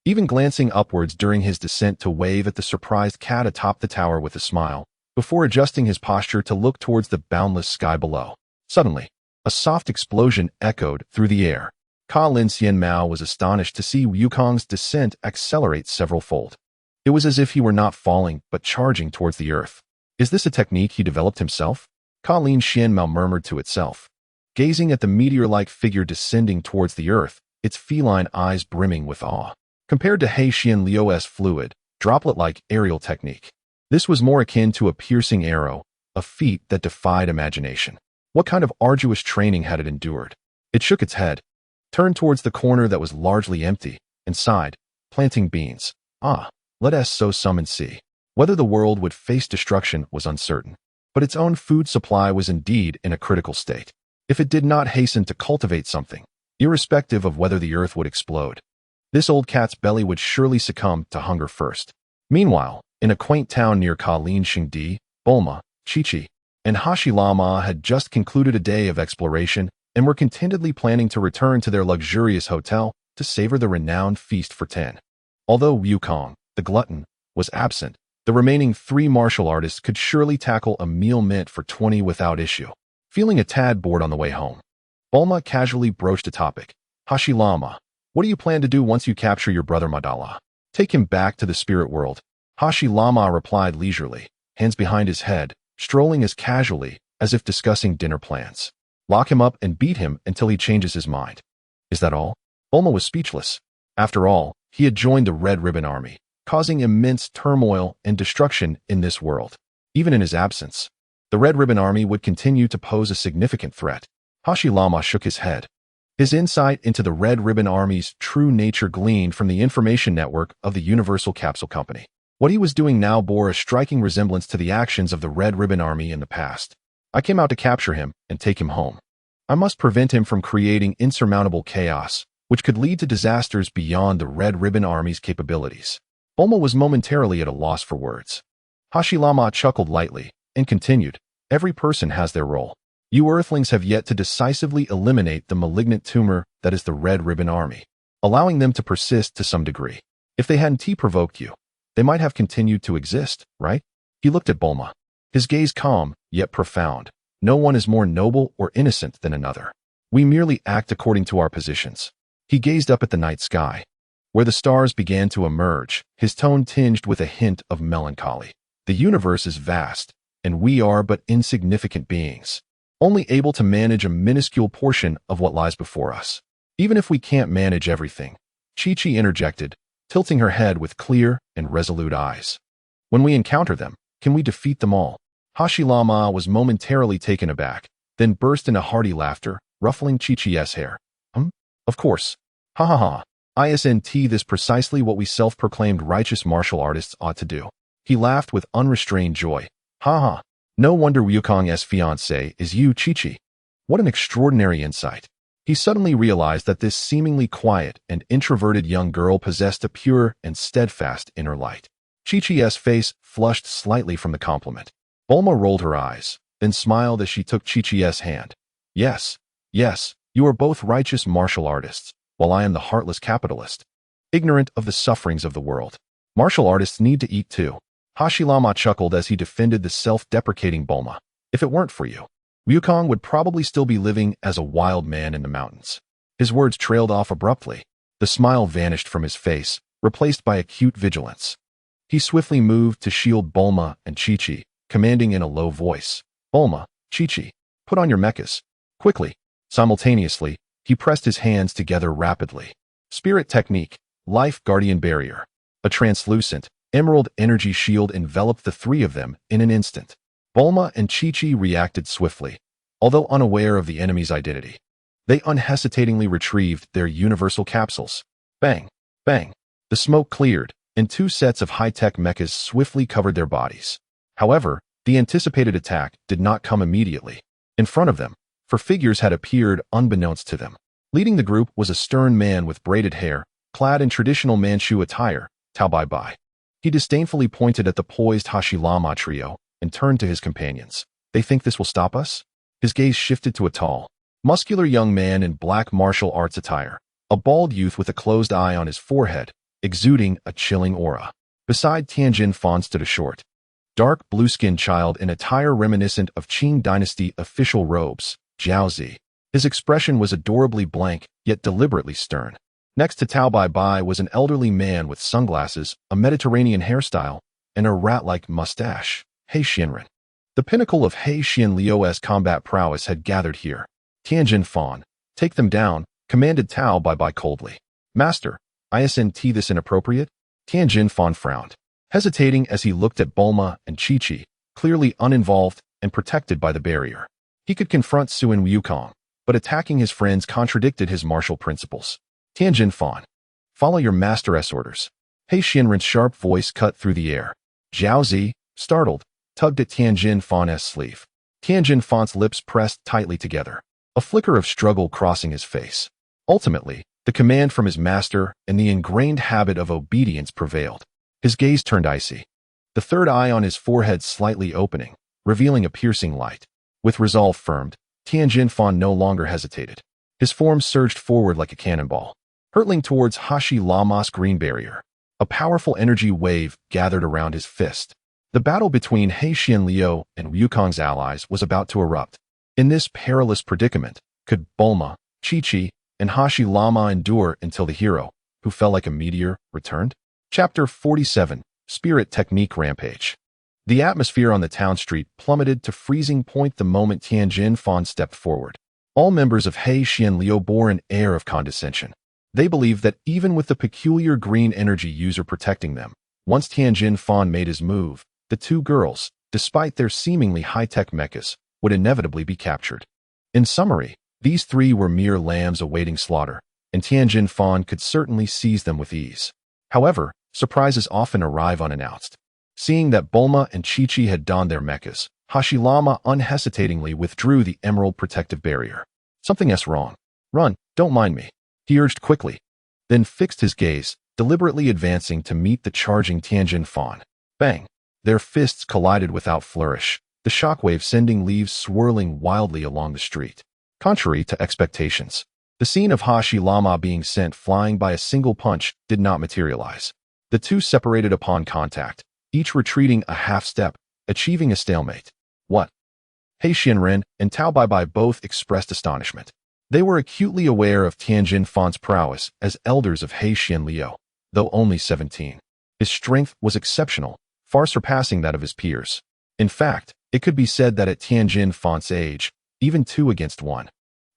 Speaker 1: even glancing upwards during his descent to wave at the surprised cat atop the tower with a smile, before adjusting his posture to look towards the boundless sky below. Suddenly, a soft explosion echoed through the air. Ka Lin Xian Mao was astonished to see Wukong's descent accelerate several-fold. It was as if he were not falling, but charging towards the earth. Is this a technique he developed himself? Ka Lin Xian Mao murmured to itself, gazing at the meteor-like figure descending towards the earth, its feline eyes brimming with awe. Compared to He Xian Liu's fluid, droplet-like aerial technique, this was more akin to a piercing arrow, a feat that defied imagination. What kind of arduous training had it endured? It shook its head, turned towards the corner that was largely empty, and sighed, planting beans. Let us sow some and see. Whether the world would face destruction was uncertain, but its own food supply was indeed in a critical state. If it did not hasten to cultivate something, irrespective of whether the earth would explode, this old cat's belly would surely succumb to hunger first. Meanwhile, in a quaint town near Kalin Xingdi, Bulma, Chi-Chi, and Hashilama had just concluded a day of exploration and were contentedly planning to return to their luxurious hotel to savor the renowned feast for 10. Although Wukong, the glutton, was absent, the remaining 3 martial artists could surely tackle a meal meant for 20 without issue. Feeling a tad bored on the way home, Bulma casually broached a topic. Hashilama, what do you plan to do once you capture your brother Madala? Take him back to the spirit world. Hashilama replied leisurely, hands behind his head, strolling as casually as if discussing dinner plans. Lock him up and beat him until he changes his mind. Is that all? Bulma was speechless. After all, he had joined the Red Ribbon Army, causing immense turmoil and destruction in this world. Even in his absence, the Red Ribbon Army would continue to pose a significant threat. Hashilama shook his head. His insight into the Red Ribbon Army's true nature gleaned from the information network of the Universal Capsule Company. What he was doing now bore a striking resemblance to the actions of the Red Ribbon Army in the past. I came out to capture him and take him home. I must prevent him from creating insurmountable chaos, which could lead to disasters beyond the Red Ribbon Army's capabilities. Bulma was momentarily at a loss for words. Hashilama chuckled lightly and continued, every person has their role. You Earthlings have yet to decisively eliminate the malignant tumor that is the Red Ribbon Army, allowing them to persist to some degree. If they hadn't provoked you, they might have continued to exist, right? He looked at Bulma, his gaze calm, yet profound. No one is more noble or innocent than another. We merely act according to our positions. He gazed up at the night sky, where the stars began to emerge, his tone tinged with a hint of melancholy. The universe is vast, and we are but insignificant beings, only able to manage a minuscule portion of what lies before us. Even if we can't manage everything, Chi-Chi interjected, tilting her head with clear and resolute eyes. When we encounter them, can we defeat them all? Hashilama was momentarily taken aback, then burst into hearty laughter, ruffling Chi-Chi's hair. Of course. Ha ha ha. Isn't this precisely what we self-proclaimed righteous martial artists ought to do? He laughed with unrestrained joy. Ha ha. No wonder Wukong's fiancée is you, Chi-Chi. What an extraordinary insight. He suddenly realized that this seemingly quiet and introverted young girl possessed a pure and steadfast inner light. Chi-Chi's face flushed slightly from the compliment. Bulma rolled her eyes, then smiled as she took Chi-Chi's hand. Yes, you are both righteous martial artists, while I am the heartless capitalist, ignorant of the sufferings of the world. Martial artists need to eat too. Hashilama chuckled as he defended the self-deprecating Bulma. If it weren't for you, Wukong would probably still be living as a wild man in the mountains. His words trailed off abruptly. The smile vanished from his face, replaced by acute vigilance. He swiftly moved to shield Bulma and Chi-Chi, commanding in a low voice, Bulma, Chi-Chi, put on your mechas. Quickly. Simultaneously, he pressed his hands together rapidly. Spirit technique, life guardian barrier. A translucent, emerald energy shield enveloped the 3 of them in an instant. Bulma and Chi-Chi reacted swiftly, although unaware of the enemy's identity. They unhesitatingly retrieved their universal capsules. Bang, bang. The smoke cleared, and two sets of high-tech mechas swiftly covered their bodies. However, the anticipated attack did not come immediately. In front of them, four figures had appeared unbeknownst to them. Leading the group was a stern man with braided hair, clad in traditional Manchu attire, Tao Bai Bai. He disdainfully pointed at the poised Hashilama trio and turned to his companions. They think this will stop us? His gaze shifted to a tall, muscular young man in black martial arts attire, a bald youth with a closed eye on his forehead, exuding a chilling aura. Beside Tianjin Fan stood a short, dark blue-skinned child in attire reminiscent of Qing dynasty official robes, Zhao Zi. His expression was adorably blank, yet deliberately stern. Next to Tao Bai Bai was an elderly man with sunglasses, a Mediterranean hairstyle, and a rat-like mustache, He Xianren. The pinnacle of He Xianliu's combat prowess had gathered here. Tianjin Fan, take them down, commanded Tao Bai Bai coldly. Master, isn't this inappropriate? Tianjin Fan frowned, hesitating as he looked at Bulma and Chi-Chi, clearly uninvolved and protected by the barrier. He could confront Su and Wukong, but attacking his friends contradicted his martial principles. Tianjin Fan, follow your master's orders. He Xianren's sharp voice cut through the air. Zhao Zi, startled, tugged at Tianjin Fan's sleeve. Tianjin Fan's lips pressed tightly together, a flicker of struggle crossing his face. Ultimately, the command from his master and the ingrained habit of obedience prevailed. His gaze turned icy, the third eye on his forehead slightly opening, revealing a piercing light. With resolve firmed, Tianjin Fan no longer hesitated. His form surged forward like a cannonball, hurtling towards Hashilama's green barrier. A powerful energy wave gathered around his fist. The battle between He Xianliu and Wukong's allies was about to erupt. In this perilous predicament, could Bulma, Chi-Chi, and Hashilama endure until the hero, who fell like a meteor, returned? Chapter 47, Spirit Technique Rampage. The atmosphere on the town street plummeted to freezing point the moment Tianjin Fan stepped forward. All members of He Xianliu bore an air of condescension. They believed that even with the peculiar green energy user protecting them, once Tianjin Fan made his move, the two girls, despite their seemingly high-tech mechas, would inevitably be captured. In summary, these three were mere lambs awaiting slaughter, and Tianjin Fan could certainly seize them with ease. However, surprises often arrive unannounced. Seeing that Bulma and Chi-Chi had donned their mechas, Hashilama unhesitatingly withdrew the emerald protective barrier. Something's wrong. Run, don't mind me, he urged quickly, then fixed his gaze, deliberately advancing to meet the charging Tianjin Fan. Bang! Their fists collided without flourish, the shockwave sending leaves swirling wildly along the street. Contrary to expectations, the scene of Hashilama being sent flying by a single punch did not materialize. The two separated upon contact, each retreating a half step, achieving a stalemate. What? He Xianren and Tao Bai Bai both expressed astonishment. They were acutely aware of Tianjin Fan's prowess as elders of He Xianliu, though only 17. His strength was exceptional, far surpassing that of his peers. In fact, it could be said that at Tianjin Fan's age, even 2 against 1,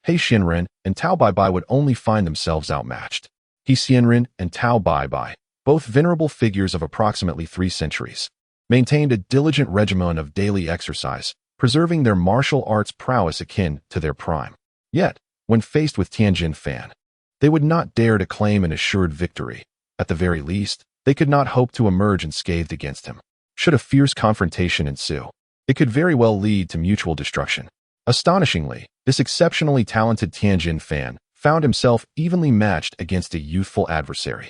Speaker 1: He Xianren and Tao Bai Bai would only find themselves outmatched. He Xianren and Tao Bai Bai, both venerable figures of approximately 3 centuries, maintained a diligent regimen of daily exercise, preserving their martial arts prowess akin to their prime. Yet, when faced with Tianjin Fan, they would not dare to claim an assured victory. At the very least, they could not hope to emerge unscathed against him. Should a fierce confrontation ensue, it could very well lead to mutual destruction. Astonishingly, this exceptionally talented Tianjin Fan found himself evenly matched against a youthful adversary.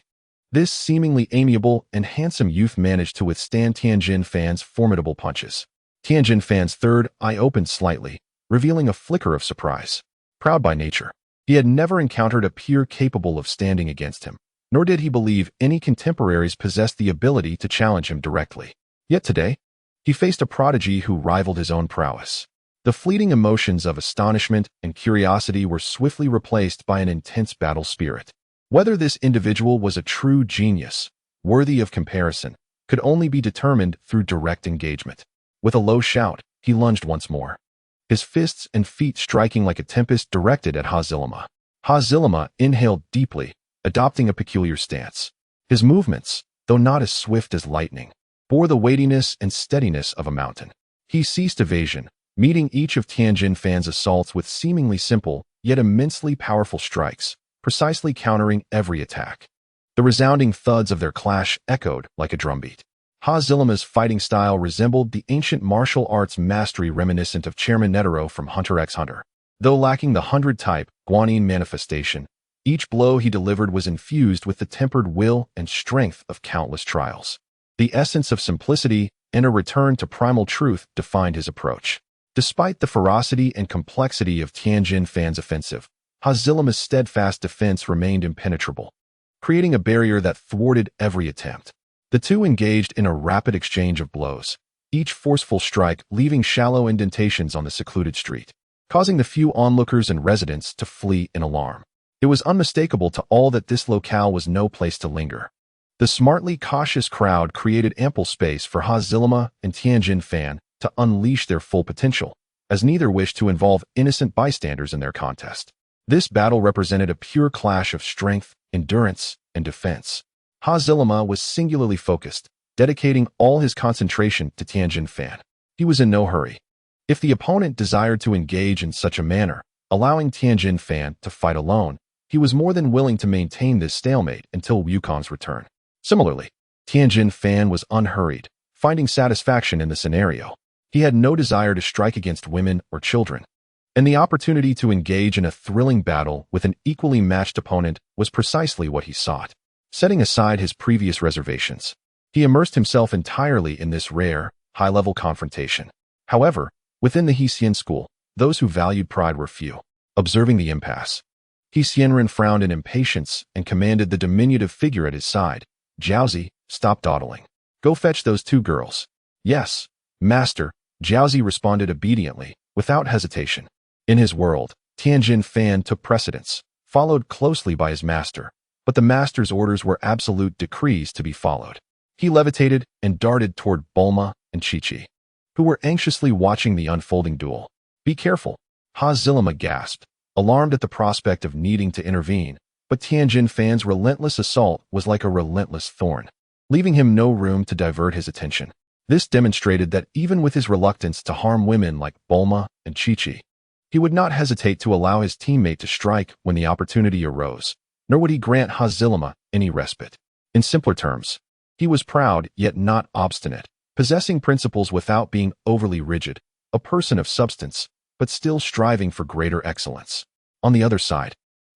Speaker 1: This seemingly amiable and handsome youth managed to withstand Tianjin Fan's formidable punches. Tianjin Fan's third eye opened slightly, revealing a flicker of surprise. Proud by nature, he had never encountered a peer capable of standing against him, nor did he believe any contemporaries possessed the ability to challenge him directly. Yet today, he faced a prodigy who rivaled his own prowess. The fleeting emotions of astonishment and curiosity were swiftly replaced by an intense battle spirit. Whether this individual was a true genius, worthy of comparison, could only be determined through direct engagement. With a low shout, he lunged once more, his fists and feet striking like a tempest directed at Hazilama. Hazilama inhaled deeply, adopting a peculiar stance. His movements, though not as swift as lightning, bore the weightiness and steadiness of a mountain. He ceased evasion, meeting each of Tianjin Fan's assaults with seemingly simple, yet immensely powerful strikes, precisely countering every attack. The resounding thuds of their clash echoed like a drumbeat. Hazilimma's fighting style resembled the ancient martial arts mastery reminiscent of Chairman Netero from Hunter x Hunter. Though lacking the 100-type guanine manifestation, each blow he delivered was infused with the tempered will and strength of countless trials. The essence of simplicity and a return to primal truth defined his approach. Despite the ferocity and complexity of Tianjin Fan's offensive, Hazilimma's steadfast defense remained impenetrable, creating a barrier that thwarted every attempt. The two engaged in a rapid exchange of blows, each forceful strike leaving shallow indentations on the secluded street, causing the few onlookers and residents to flee in alarm. It was unmistakable to all that this locale was no place to linger. The smartly cautious crowd created ample space for Hazilimma and Tianjin Fan to unleash their full potential, as neither wished to involve innocent bystanders in their contest. This battle represented a pure clash of strength, endurance, and defense. Hazilimma was singularly focused, dedicating all his concentration to Tianjin Fan. He was in no hurry. If the opponent desired to engage in such a manner, allowing Tianjin Fan to fight alone, he was more than willing to maintain this stalemate until Wukon's return. Similarly, Tianjin Fan was unhurried, finding satisfaction in the scenario. He had no desire to strike against women or children, and the opportunity to engage in a thrilling battle with an equally matched opponent was precisely what he sought. Setting aside his previous reservations, he immersed himself entirely in this rare, high-level confrontation. However, within the He school, those who valued pride were few. Observing the impasse, He Xianren frowned in impatience and commanded the diminutive figure at his side, "Jiaozi, stop dawdling. Go fetch those two girls." "Yes, master," Jiaozi responded obediently, without hesitation. In his world, Tianjin Fan took precedence, followed closely by his master, but the master's orders were absolute decrees to be followed. He levitated and darted toward Bulma and Chi-Chi, who were anxiously watching the unfolding duel. "Be careful," Hazilimma gasped, alarmed at the prospect of needing to intervene, but Tianjin Fan's relentless assault was like a relentless thorn, leaving him no room to divert his attention. This demonstrated that even with his reluctance to harm women like Bulma and Chi-Chi, he would not hesitate to allow his teammate to strike when the opportunity arose, nor would he grant Hazilimma any respite. In simpler terms, he was proud yet not obstinate, possessing principles without being overly rigid, a person of substance, but still striving for greater excellence. On the other side,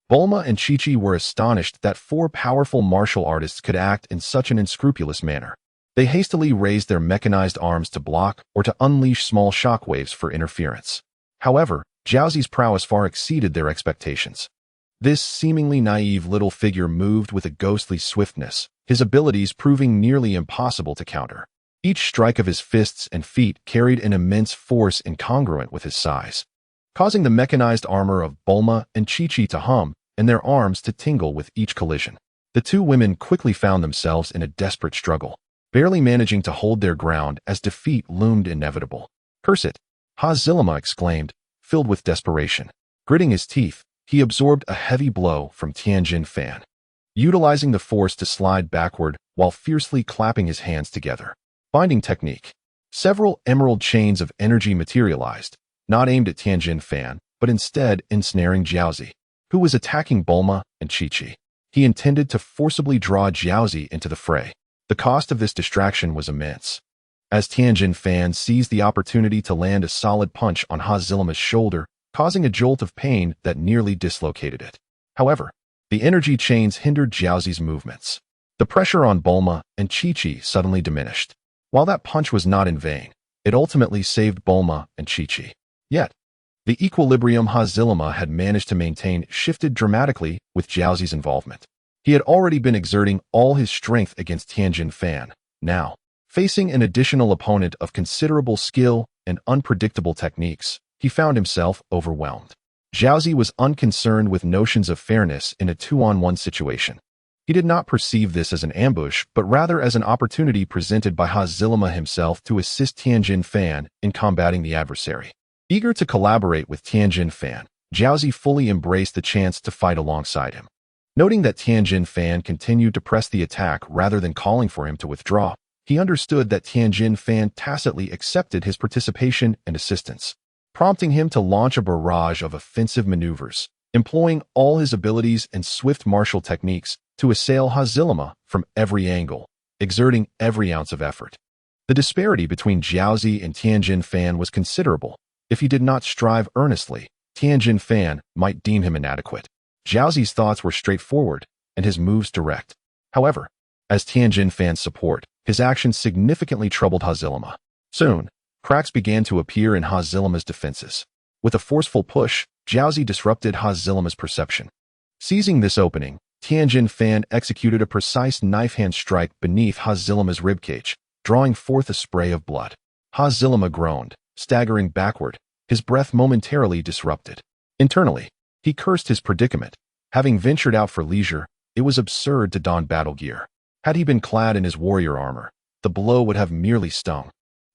Speaker 1: Bulma and Chi-Chi were astonished that four powerful martial artists could act in such an unscrupulous manner. They hastily raised their mechanized arms to block or to unleash small shockwaves for interference. However, Jiaozi's prowess far exceeded their expectations. This seemingly naive little figure moved with a ghostly swiftness, his abilities proving nearly impossible to counter. Each strike of his fists and feet carried an immense force incongruent with his size, causing the mechanized armor of Bulma and Chi-Chi to hum and their arms to tingle with each collision. The two women quickly found themselves in a desperate struggle, barely managing to hold their ground as defeat loomed inevitable. "Curse it!" Hazilimma exclaimed, filled with desperation. Gritting his teeth, he absorbed a heavy blow from Tianjin Fan, utilizing the force to slide backward while fiercely clapping his hands together. Binding technique. Several emerald chains of energy materialized, not aimed at Tianjin Fan, but instead ensnaring Jiaozi, who was attacking Bulma and Chi-Chi. He intended to forcibly draw Jiaozi into the fray. The cost of this distraction was immense, as Tianjin Fan seized the opportunity to land a solid punch on Hazilimma's shoulder, causing a jolt of pain that nearly dislocated it. However, the energy chains hindered Jiaozi's movements. The pressure on Bulma and Chi-Chi suddenly diminished. While that punch was not in vain, it ultimately saved Bulma and Chi-Chi. Yet, the equilibrium Hazilimma had managed to maintain shifted dramatically with Jiaozi's involvement. He had already been exerting all his strength against Tianjin Fan. Now, facing an additional opponent of considerable skill and unpredictable techniques, he found himself overwhelmed. Jiaozi was unconcerned with notions of fairness in a 2-on-1 situation. He did not perceive this as an ambush, but rather as an opportunity presented by Hazilimma himself to assist Tianjin Fan in combating the adversary. Eager to collaborate with Tianjin Fan, Jiaozi fully embraced the chance to fight alongside him. Noting that Tianjin Fan continued to press the attack rather than calling for him to withdraw, he understood that Tianjin Fan tacitly accepted his participation and assistance, prompting him to launch a barrage of offensive maneuvers, employing all his abilities and swift martial techniques to assail Hazilama from every angle, exerting every ounce of effort. The disparity between Jiaozi and Tianjin Fan was considerable. If he did not strive earnestly, Tianjin Fan might deem him inadequate. Jiaozi's thoughts were straightforward and his moves direct. However, as Tianjin Fan's support, his actions significantly troubled Hazilama. Soon, cracks began to appear in Hazilama's defenses. With a forceful push, Jiaozi disrupted Hazilama's perception. Seizing this opening, Tianjin Fan executed a precise knife-hand strike beneath Hazilama's ribcage, drawing forth a spray of blood. Hazilama groaned, staggering backward, his breath momentarily disrupted. Internally, he cursed his predicament. Having ventured out for leisure, it was absurd to don battle gear. Had he been clad in his warrior armor, the blow would have merely stung,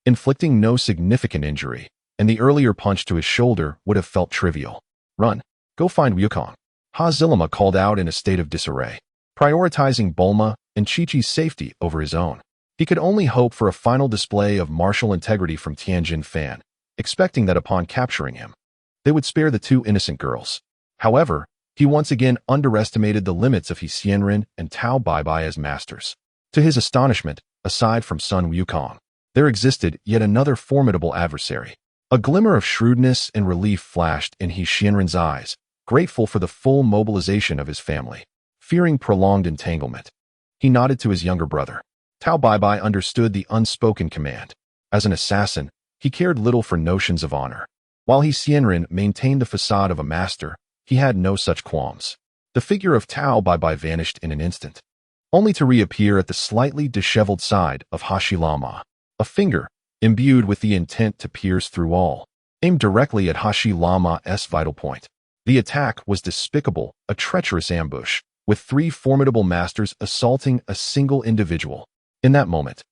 Speaker 1: inflicting no significant injury, and the earlier punch to his shoulder would have felt trivial. Run, go find Wukong. Hazilama called out in a state of disarray, prioritizing Bulma and Chi-Chi's safety over his own. He could only hope for a final display of martial integrity from Tianjin Fan, expecting that upon capturing him, they would spare the two innocent girls. However, he once again underestimated the limits of Xianren and Tao Baibai as masters. To his astonishment, aside from Sun Wukong, there existed yet another formidable adversary. A glimmer of shrewdness and relief flashed in Xianren's eyes, grateful for the full mobilization of his family. Fearing prolonged entanglement, he nodded to his younger brother. Tao Baibai understood the unspoken command. As an assassin, he cared little for notions of honor. While Xianren maintained the facade of a master, he had no such qualms. The figure of Tao Baibai vanished in an instant, only to reappear at the slightly disheveled side of Hashilama. A finger, imbued with the intent to pierce through all, aimed directly at Hashilama's vital point. The attack was despicable, a treacherous ambush, with three formidable masters assaulting a single individual. In that moment,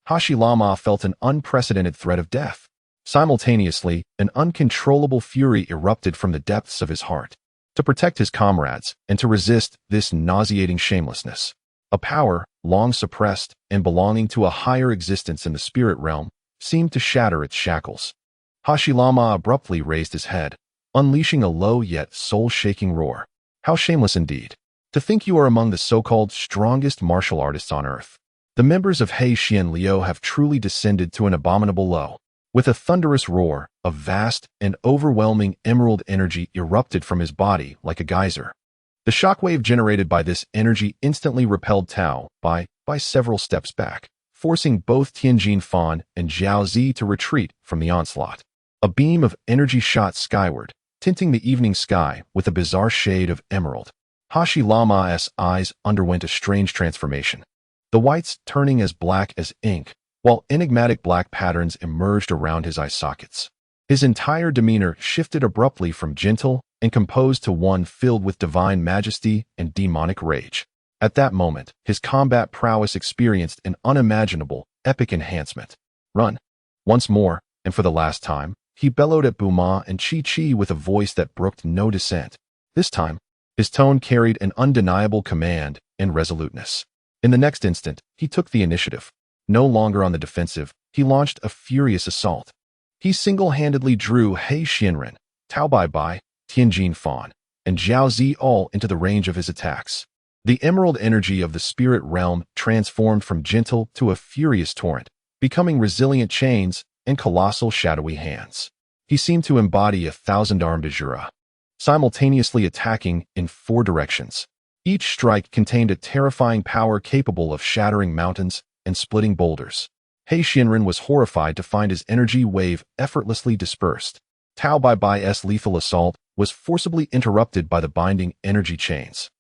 Speaker 1: Hashilama felt an unprecedented threat of death. Simultaneously, an uncontrollable fury erupted from the depths of his heart. To protect his comrades and to resist this nauseating shamelessness, a power, long suppressed and belonging to a higher existence in the spirit realm, seemed to shatter its shackles. Hashilama abruptly raised his head, unleashing a low yet soul-shaking roar. How shameless indeed. To think you are among the so-called strongest martial artists on earth. The members of He Xian Liu have truly descended to an abominable low. With a thunderous roar, a vast and overwhelming emerald energy erupted from his body like a geyser. The shockwave generated by this energy instantly repelled Tao by several steps back, forcing both Tianjin Fan and Zhao Zi to retreat from the onslaught. A beam of energy shot skyward, tinting the evening sky with a bizarre shade of emerald. Hashilama's eyes underwent a strange transformation, the whites turning as black as ink, while enigmatic black patterns emerged around his eye sockets. His entire demeanor shifted abruptly from gentle and composed to one filled with divine majesty and demonic rage. At that moment, his combat prowess experienced an unimaginable, epic enhancement. Run! Once more, and for the last time, he bellowed at Bulma and Chi-Chi with a voice that brooked no dissent. This time, his tone carried an undeniable command and resoluteness. In the next instant, he took the initiative. No longer on the defensive, he launched a furious assault. He single-handedly drew He Xianren, Tao Baibai, Tianjin Fan, and Zhao Zi all into the range of his attacks. The emerald energy of the spirit realm transformed from gentle to a furious torrent, becoming resilient chains and colossal shadowy hands. He seemed to embody a thousand-armed Azura, simultaneously attacking in four directions. Each strike contained a terrifying power capable of shattering mountains and splitting boulders. He Xianren was horrified to find his energy wave effortlessly dispersed. Tao Baibai's lethal assault was forcibly interrupted by the binding energy chains.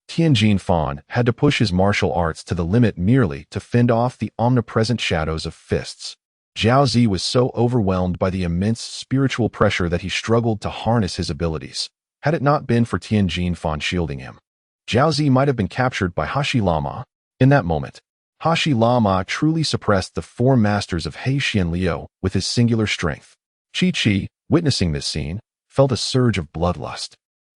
Speaker 1: Tianjin Fan had to push his martial arts to the limit merely to fend off the omnipresent shadows of fists. Zhao Zi was so overwhelmed by the immense spiritual pressure that he struggled to harness his abilities. Had it not been for Tianjin Fan shielding him, Zhao Zi might have been captured by Hashilama. In that moment, Hashilama truly suppressed the four masters of He Xian Liu with his singular strength. Chi-Chi, witnessing this scene, felt a surge of bloodlust,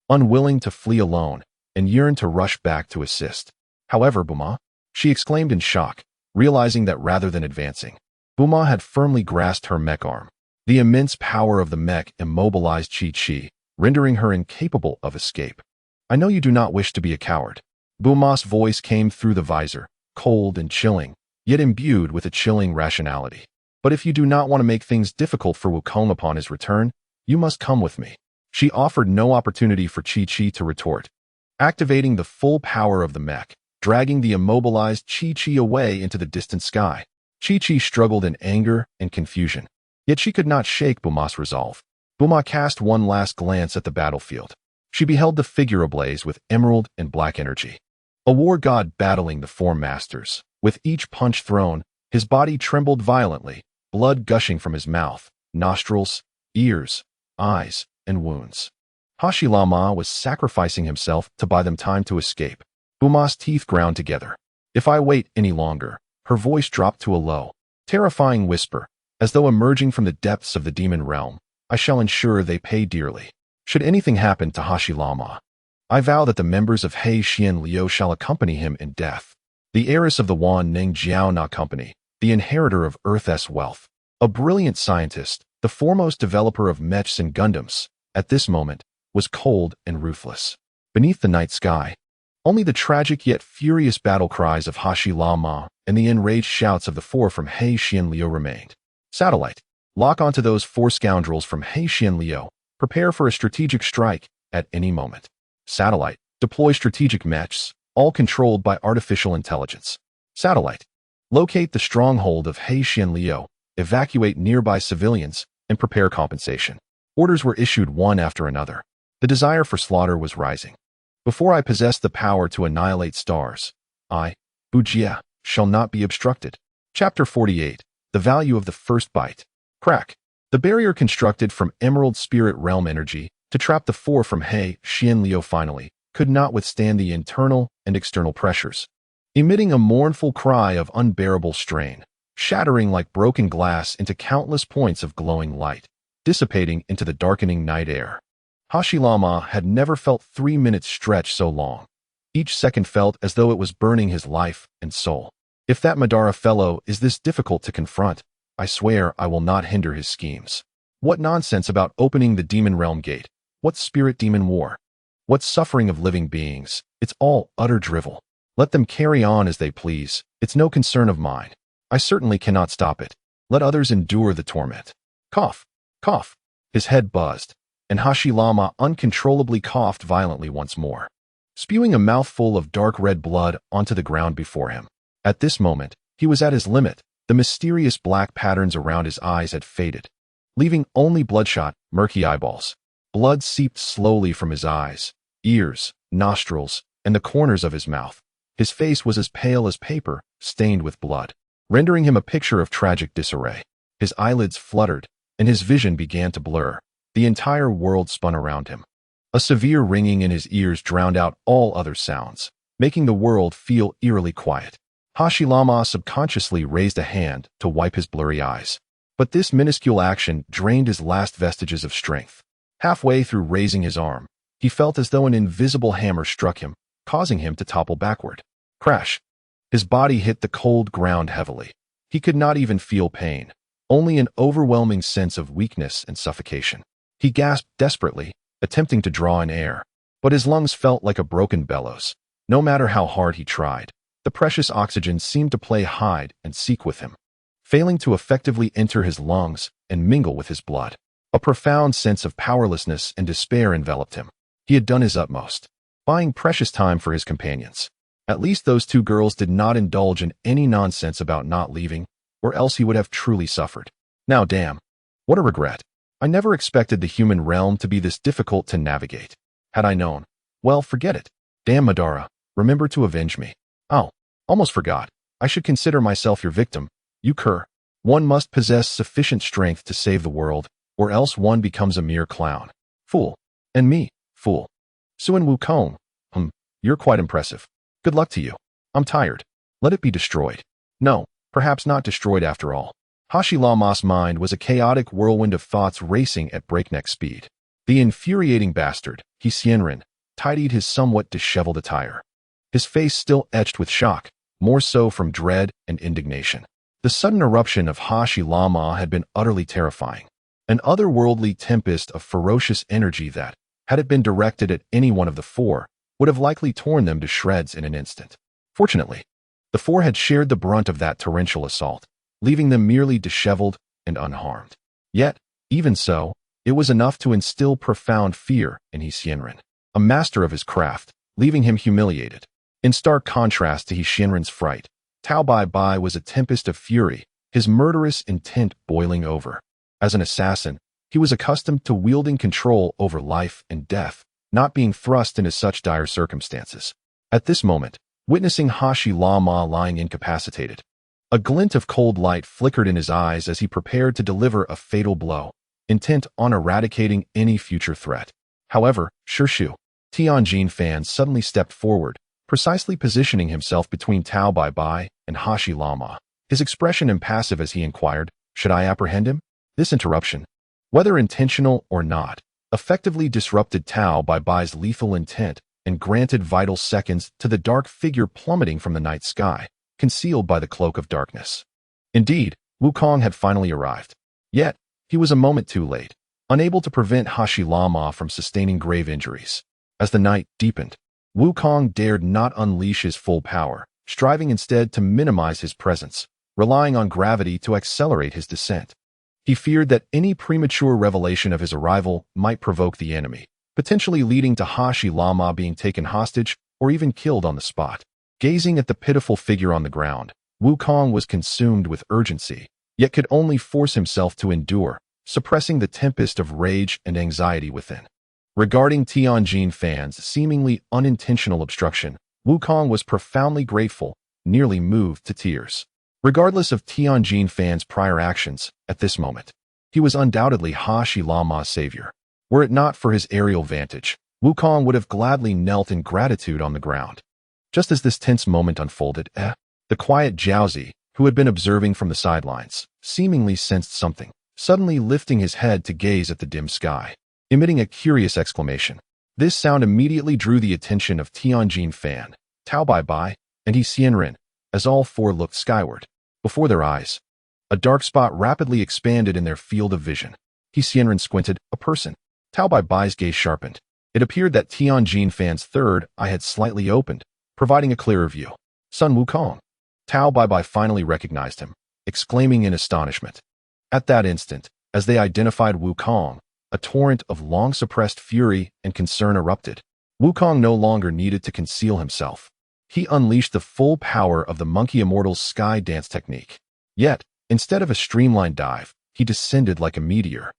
Speaker 1: unwilling to flee alone, and yearned to rush back to assist. However, Bulma, she exclaimed in shock, realizing that rather than advancing, Bulma had firmly grasped her mech arm. The immense power of the mech immobilized Chi-Chi, rendering her incapable of escape. I know you do not wish to be a coward. Bulma's voice came through the visor, cold and chilling, yet imbued with a chilling rationality. But if you do not want to make things difficult for Wukong upon his return, you must come with me. She offered no opportunity for Chi-Chi to retort. Activating the full power of the mech, dragging the immobilized Chi-Chi away into the distant sky. Chi-Chi struggled in anger and confusion, yet she could not shake Bulma's resolve. Bulma cast one last glance at the battlefield. She beheld the figure ablaze with emerald and black energy. A war god battling the four masters. With each punch thrown, his body trembled violently, blood gushing from his mouth, nostrils, ears, eyes, and wounds. Hashilama was sacrificing himself to buy them time to escape. Bulma's teeth ground together. If I wait any longer, her voice dropped to a low, terrifying whisper, as though emerging from the depths of the demon realm. I shall ensure they pay dearly. Should anything happen to Hashilama, I vow that the members of He Xian Liu shall accompany him in death. The heiress of the Wan Ning Jiao Na Company, the inheritor of Earth's wealth, a brilliant scientist, the foremost developer of mechs and Gundams, at this moment, was cold and ruthless. Beneath the night sky, only the tragic yet furious battle cries of Hashilama and the enraged shouts of the four from He Xian Liu remained. Satellite, lock onto those four scoundrels from He Xian Liu. Prepare for a strategic strike at any moment. Satellite, deploy strategic mechs, all controlled by artificial intelligence. Satellite, locate the stronghold of He Xian Liu, evacuate nearby civilians, and prepare compensation. Orders were issued one after another. The desire for slaughter was rising. Before I possess the power to annihilate stars, I, Bujia, shall not be obstructed. Chapter 48, The Value of the First Bite. Crack. The barrier constructed from Emerald Spirit Realm energy to trap the four from He Xian Liu finally could not withstand the internal and external pressures, emitting a mournful cry of unbearable strain, shattering like broken glass into countless points of glowing light, dissipating into the darkening night air. Hashilama had never felt 3 minutes stretch so long. Each second felt as though it was burning his life and soul. If that Madara fellow is this difficult to confront, I swear I will not hinder his schemes. What nonsense about opening the demon realm gate? What spirit demon war? What suffering of living beings? It's all utter drivel. Let them carry on as they please. It's no concern of mine. I certainly cannot stop it. Let others endure the torment. Cough, cough. His head buzzed, and Hashilama uncontrollably coughed violently once more, spewing a mouthful of dark red blood onto the ground before him. At this moment, he was at his limit. The mysterious black patterns around his eyes had faded, leaving only bloodshot, murky eyeballs. Blood seeped slowly from his eyes, ears, nostrils, and the corners of his mouth. His face was as pale as paper, stained with blood, rendering him a picture of tragic disarray. His eyelids fluttered, and his vision began to blur. The entire world spun around him. A severe ringing in his ears drowned out all other sounds, making the world feel eerily quiet. Hashilama subconsciously raised a hand to wipe his blurry eyes. But this minuscule action drained his last vestiges of strength. Halfway through raising his arm, he felt as though an invisible hammer struck him, causing him to topple backward. Crash! His body hit the cold ground heavily. He could not even feel pain, only an overwhelming sense of weakness and suffocation. He gasped desperately, attempting to draw in air, but his lungs felt like a broken bellows. No matter how hard he tried, the precious oxygen seemed to play hide and seek with him, failing to effectively enter his lungs and mingle with his blood. A profound sense of powerlessness and despair enveloped him. He had done his utmost, buying precious time for his companions. At least those two girls did not indulge in any nonsense about not leaving, or else he would have truly suffered. Now damn, what a regret. I never expected the human realm to be this difficult to navigate. Had I known, well, forget it. Damn Madara, remember to avenge me. Oh, almost forgot. I should consider myself your victim. You cur. One must possess sufficient strength to save the world, or else one becomes a mere clown. Fool. And me, fool. Suan Wukong. You're quite impressive. Good luck to you. I'm tired. Let it be destroyed. No, perhaps not destroyed after all. Hashilama's mind was a chaotic whirlwind of thoughts racing at breakneck speed. The infuriating bastard, He Xianren, tidied his somewhat disheveled attire. His face still etched with shock, more so from dread and indignation. The sudden eruption of Hashilama had been utterly terrifying. An otherworldly tempest of ferocious energy that, had it been directed at any one of the four, would have likely torn them to shreds in an instant. Fortunately, the four had shared the brunt of that torrential assault, leaving them merely disheveled and unharmed. Yet, even so, it was enough to instill profound fear in Xianren, a master of his craft, leaving him humiliated. In stark contrast to Xianren's fright, Tao Bai Bai was a tempest of fury, his murderous intent boiling over. As an assassin, he was accustomed to wielding control over life and death, not being thrust into such dire circumstances. At this moment, witnessing Hashi Lama lying incapacitated, a glint of cold light flickered in his eyes as he prepared to deliver a fatal blow, intent on eradicating any future threat. However, Shishu, Tianjin Fan suddenly stepped forward, precisely positioning himself between Tao Bai Bai and Hashi Lama, his expression impassive as he inquired, "Should I apprehend him?" This interruption, whether intentional or not, effectively disrupted Tao Bai Bai's lethal intent and granted vital seconds to the dark figure plummeting from the night sky, concealed by the cloak of darkness. Indeed, Wukong had finally arrived. Yet, he was a moment too late, unable to prevent Hashi Lama from sustaining grave injuries. As the night deepened, Wukong dared not unleash his full power, striving instead to minimize his presence, relying on gravity to accelerate his descent. He feared that any premature revelation of his arrival might provoke the enemy, potentially leading to Hashi Lama being taken hostage or even killed on the spot. Gazing at the pitiful figure on the ground, Wukong was consumed with urgency, yet could only force himself to endure, suppressing the tempest of rage and anxiety within. Regarding Tianjin Fan's seemingly unintentional obstruction, Wukong was profoundly grateful, nearly moved to tears. Regardless of Tianjin Fan's prior actions, at this moment, he was undoubtedly Hashi Lama's savior. Were it not for his aerial vantage, Wukong would have gladly knelt in gratitude on the ground. Just as this tense moment unfolded, the quiet Jiaozi, who had been observing from the sidelines, seemingly sensed something, suddenly lifting his head to gaze at the dim sky, emitting a curious exclamation. This sound immediately drew the attention of Tianjin Fan, Tao Bai Bai, and Xianren, as all four looked skyward. Before their eyes, a dark spot rapidly expanded in their field of vision. Xianren squinted, a person. Tao Bai Bai's gaze sharpened. It appeared that Tianjin Fan's third eye had slightly opened, providing a clearer view. Sun Wukong. Tao Bai Bai finally recognized him, exclaiming in astonishment. At that instant, as they identified Wukong, a torrent of long-suppressed fury and concern erupted. Wukong no longer needed to conceal himself. He unleashed the full power of the Monkey Immortal's sky dance technique. Yet, instead of a streamlined dive, he descended like a meteor,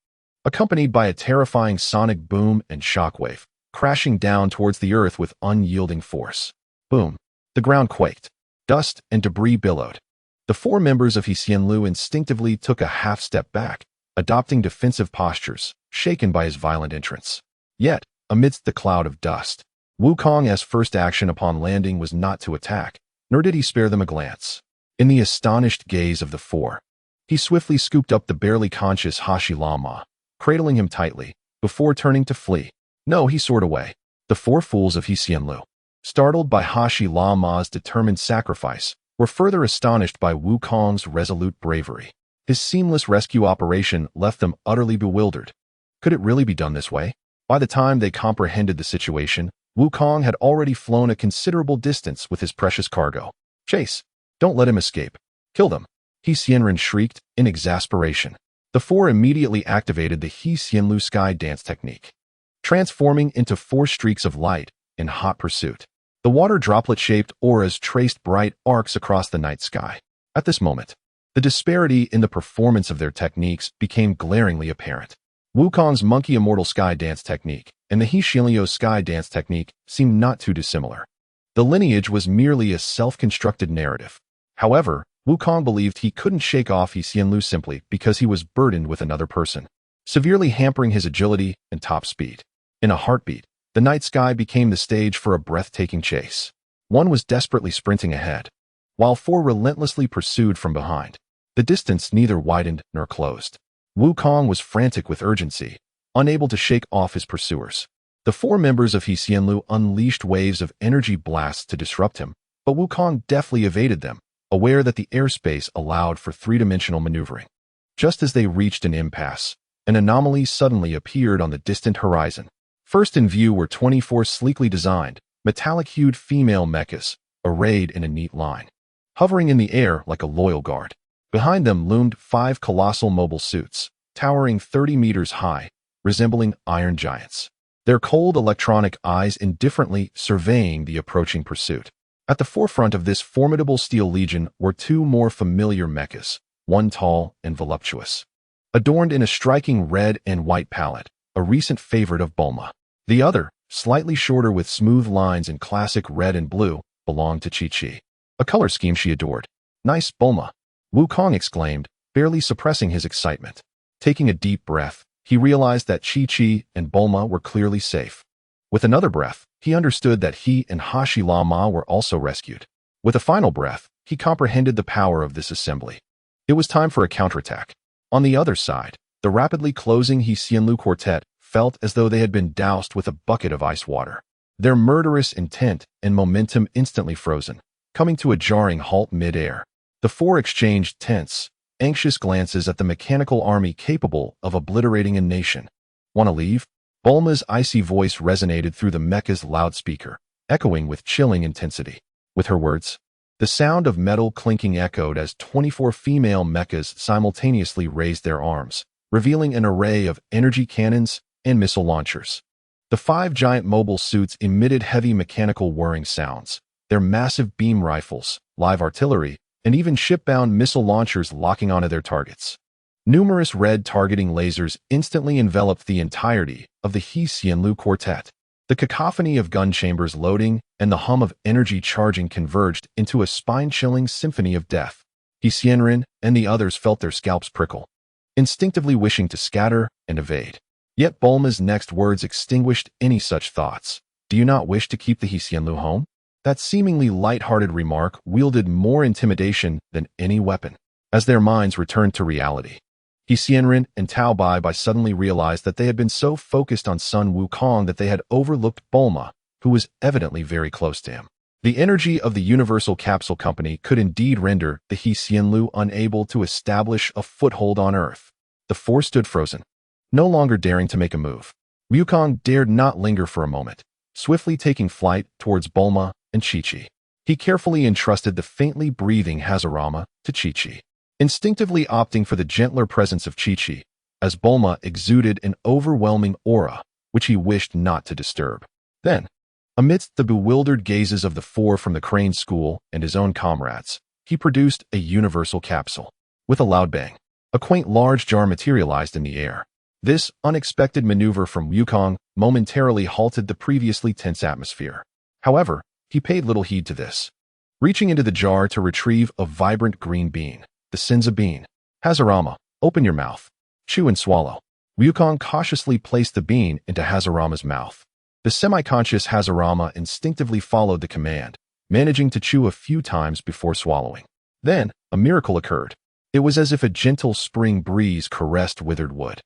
Speaker 1: accompanied by a terrifying sonic boom and shockwave, crashing down towards the earth with unyielding force. Boom! The ground quaked. Dust and debris billowed. The four members of Xianlu instinctively took a half-step back, adopting defensive postures, shaken by his violent entrance. Yet, amidst the cloud of dust, Wukong's first action upon landing was not to attack, nor did he spare them a glance. In the astonished gaze of the four, he swiftly scooped up the barely conscious Hashi Lama, cradling him tightly, before turning to flee. No, he soared away. The four fools of Xianlu, startled by Hashi Lama's determined sacrifice, were further astonished by Wukong's resolute bravery. His seamless rescue operation left them utterly bewildered. Could it really be done this way? By the time they comprehended the situation, Wukong had already flown a considerable distance with his precious cargo. Chase! Don't let him escape. Kill them! Xianren shrieked in exasperation. The four immediately activated the Xianlu sky dance technique, transforming into four streaks of light in hot pursuit. The water droplet-shaped auras traced bright arcs across the night sky. At this moment, the disparity in the performance of their techniques became glaringly apparent. Wukong's Monkey Immortal sky dance technique and the Xianlu sky dance technique seemed not too dissimilar. The lineage was merely a self-constructed narrative. However, Wukong believed he couldn't shake off Xianlu simply because he was burdened with another person, severely hampering his agility and top speed. In a heartbeat, the night sky became the stage for a breathtaking chase. One was desperately sprinting ahead, while four relentlessly pursued from behind. The distance neither widened nor closed. Wukong was frantic with urgency, unable to shake off his pursuers. The four members of Xianlu unleashed waves of energy blasts to disrupt him, but Wukong deftly evaded them, aware that the airspace allowed for three-dimensional maneuvering. Just as they reached an impasse, an anomaly suddenly appeared on the distant horizon. First in view were 24 sleekly designed, metallic-hued female mechas, arrayed in a neat line, hovering in the air like a loyal guard. Behind them loomed 5 colossal mobile suits, towering 30 meters high, resembling iron giants, their cold electronic eyes indifferently surveying the approaching pursuit. At the forefront of this formidable steel legion were 2 more familiar mechas, one tall and voluptuous, adorned in a striking red and white palette, a recent favorite of Bulma. The other, slightly shorter with smooth lines in classic red and blue, belonged to Chi-Chi, a color scheme she adored. "Nice, Bulma," Wukong exclaimed, barely suppressing his excitement. Taking a deep breath, he realized that Chi-Chi and Bulma were clearly safe. With another breath, he understood that he and Hashirama were also rescued. With a final breath, he comprehended the power of this assembly. It was time for a counterattack. On the other side, the rapidly closing He Xianlu quartet felt as though they had been doused with a bucket of ice water. Their murderous intent and momentum instantly frozen, coming to a jarring halt mid-air. The 4 exchanged tense, anxious glances at the mechanical army capable of obliterating a nation. "Want to leave?" Bulma's icy voice resonated through the mecha's loudspeaker, echoing with chilling intensity. With her words, the sound of metal clinking echoed as 24 female mechas simultaneously raised their arms, revealing an array of energy cannons and missile launchers. The 5 giant mobile suits emitted heavy mechanical whirring sounds, their massive beam rifles, live artillery, and even shipbound missile launchers locking onto their targets. Numerous red targeting lasers instantly enveloped the entirety of the He Xianlu quartet. The cacophony of gun chambers loading and the hum of energy charging converged into a spine-chilling symphony of death. He Xianren and the others felt their scalps prickle, instinctively wishing to scatter and evade. Yet Bulma's next words extinguished any such thoughts. "Do you not wish to keep the He Xianlu home?" That seemingly light-hearted remark wielded more intimidation than any weapon. As their minds returned to reality, He Xianren and Tao Bai suddenly realized that they had been so focused on Sun Wukong that they had overlooked Bulma, who was evidently very close to him. The energy of the Universal Capsule Company could indeed render the He Xianlu unable to establish a foothold on Earth. The 4 stood frozen, no longer daring to make a move. Wukong dared not linger for a moment, swiftly taking flight towards Bulma and Chi-Chi. He carefully entrusted the faintly breathing Hashirama to Chi-Chi, instinctively opting for the gentler presence of Chi-Chi, as Bulma exuded an overwhelming aura, which he wished not to disturb. Then, amidst the bewildered gazes of the 4 from the Crane School and his own comrades, he produced a universal capsule. With a loud bang, a quaint large jar materialized in the air. This unexpected maneuver from Wukong momentarily halted the previously tense atmosphere. However, he paid little heed to this. Reaching into the jar to retrieve a vibrant green bean, the Senza bean. "Hashirama, open your mouth. Chew and swallow." Wukong cautiously placed the bean into Hashirama's mouth. The semi-conscious Hashirama instinctively followed the command, managing to chew a few times before swallowing. Then, a miracle occurred. It was as if a gentle spring breeze caressed withered wood.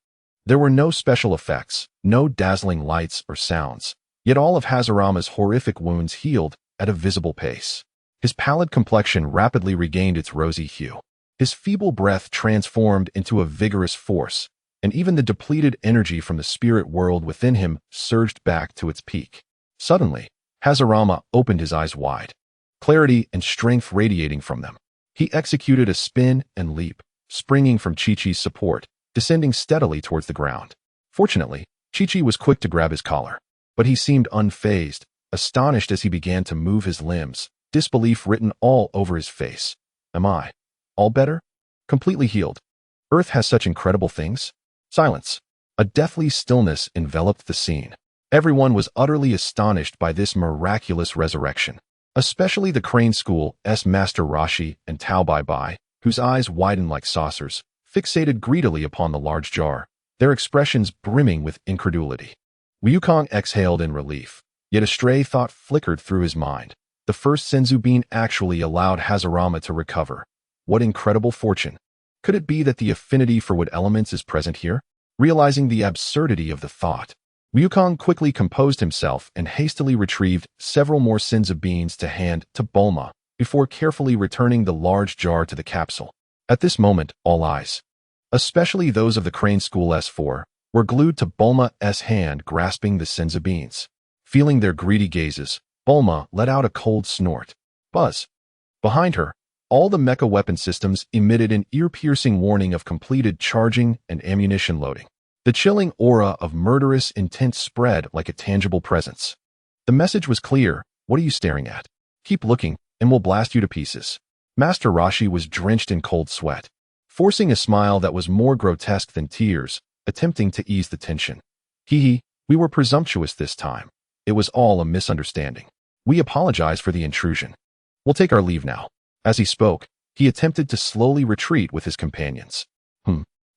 Speaker 1: There were no special effects, no dazzling lights or sounds, yet all of Hashirama's horrific wounds healed at a visible pace. His pallid complexion rapidly regained its rosy hue. His feeble breath transformed into a vigorous force, and even the depleted energy from the spirit world within him surged back to its peak. Suddenly, Hashirama opened his eyes wide, clarity and strength radiating from them. He executed a spin and leap, springing from Chi-Chi's support, descending steadily towards the ground. Fortunately, Chi-Chi was quick to grab his collar, but he seemed unfazed, astonished as he began to move his limbs, disbelief written all over his face. "Am I all better? Completely healed? Earth has such incredible things?" Silence. A deathly stillness enveloped the scene. Everyone was utterly astonished by this miraculous resurrection, especially the Crane School's Master Rashi and Tao Bai, whose eyes widened like saucers, fixated greedily upon the large jar, their expressions brimming with incredulity. Wukong exhaled in relief, yet a stray thought flickered through his mind. The first Senzu bean actually allowed Hashirama to recover. What incredible fortune! Could it be that the affinity for wood elements is present here? Realizing the absurdity of the thought, Wukong quickly composed himself and hastily retrieved several more Senzu beans to hand to Bulma, before carefully returning the large jar to the capsule. At this moment, all eyes, especially those of the Crane School S4, were glued to Bulma's hand, grasping the senza beans. Feeling their greedy gazes, Bulma let out a cold snort. Buzz. Behind her, all the mecha weapon systems emitted an ear-piercing warning of completed charging and ammunition loading. The chilling aura of murderous intent spread like a tangible presence. The message was clear: what are you staring at? Keep looking, and we'll blast you to pieces. Master Roshi was drenched in cold sweat, forcing a smile that was more grotesque than tears, attempting to ease the tension. Hee, we were presumptuous this time. It was all a misunderstanding. We apologize for the intrusion. We'll take our leave now. As he spoke, he attempted to slowly retreat with his companions.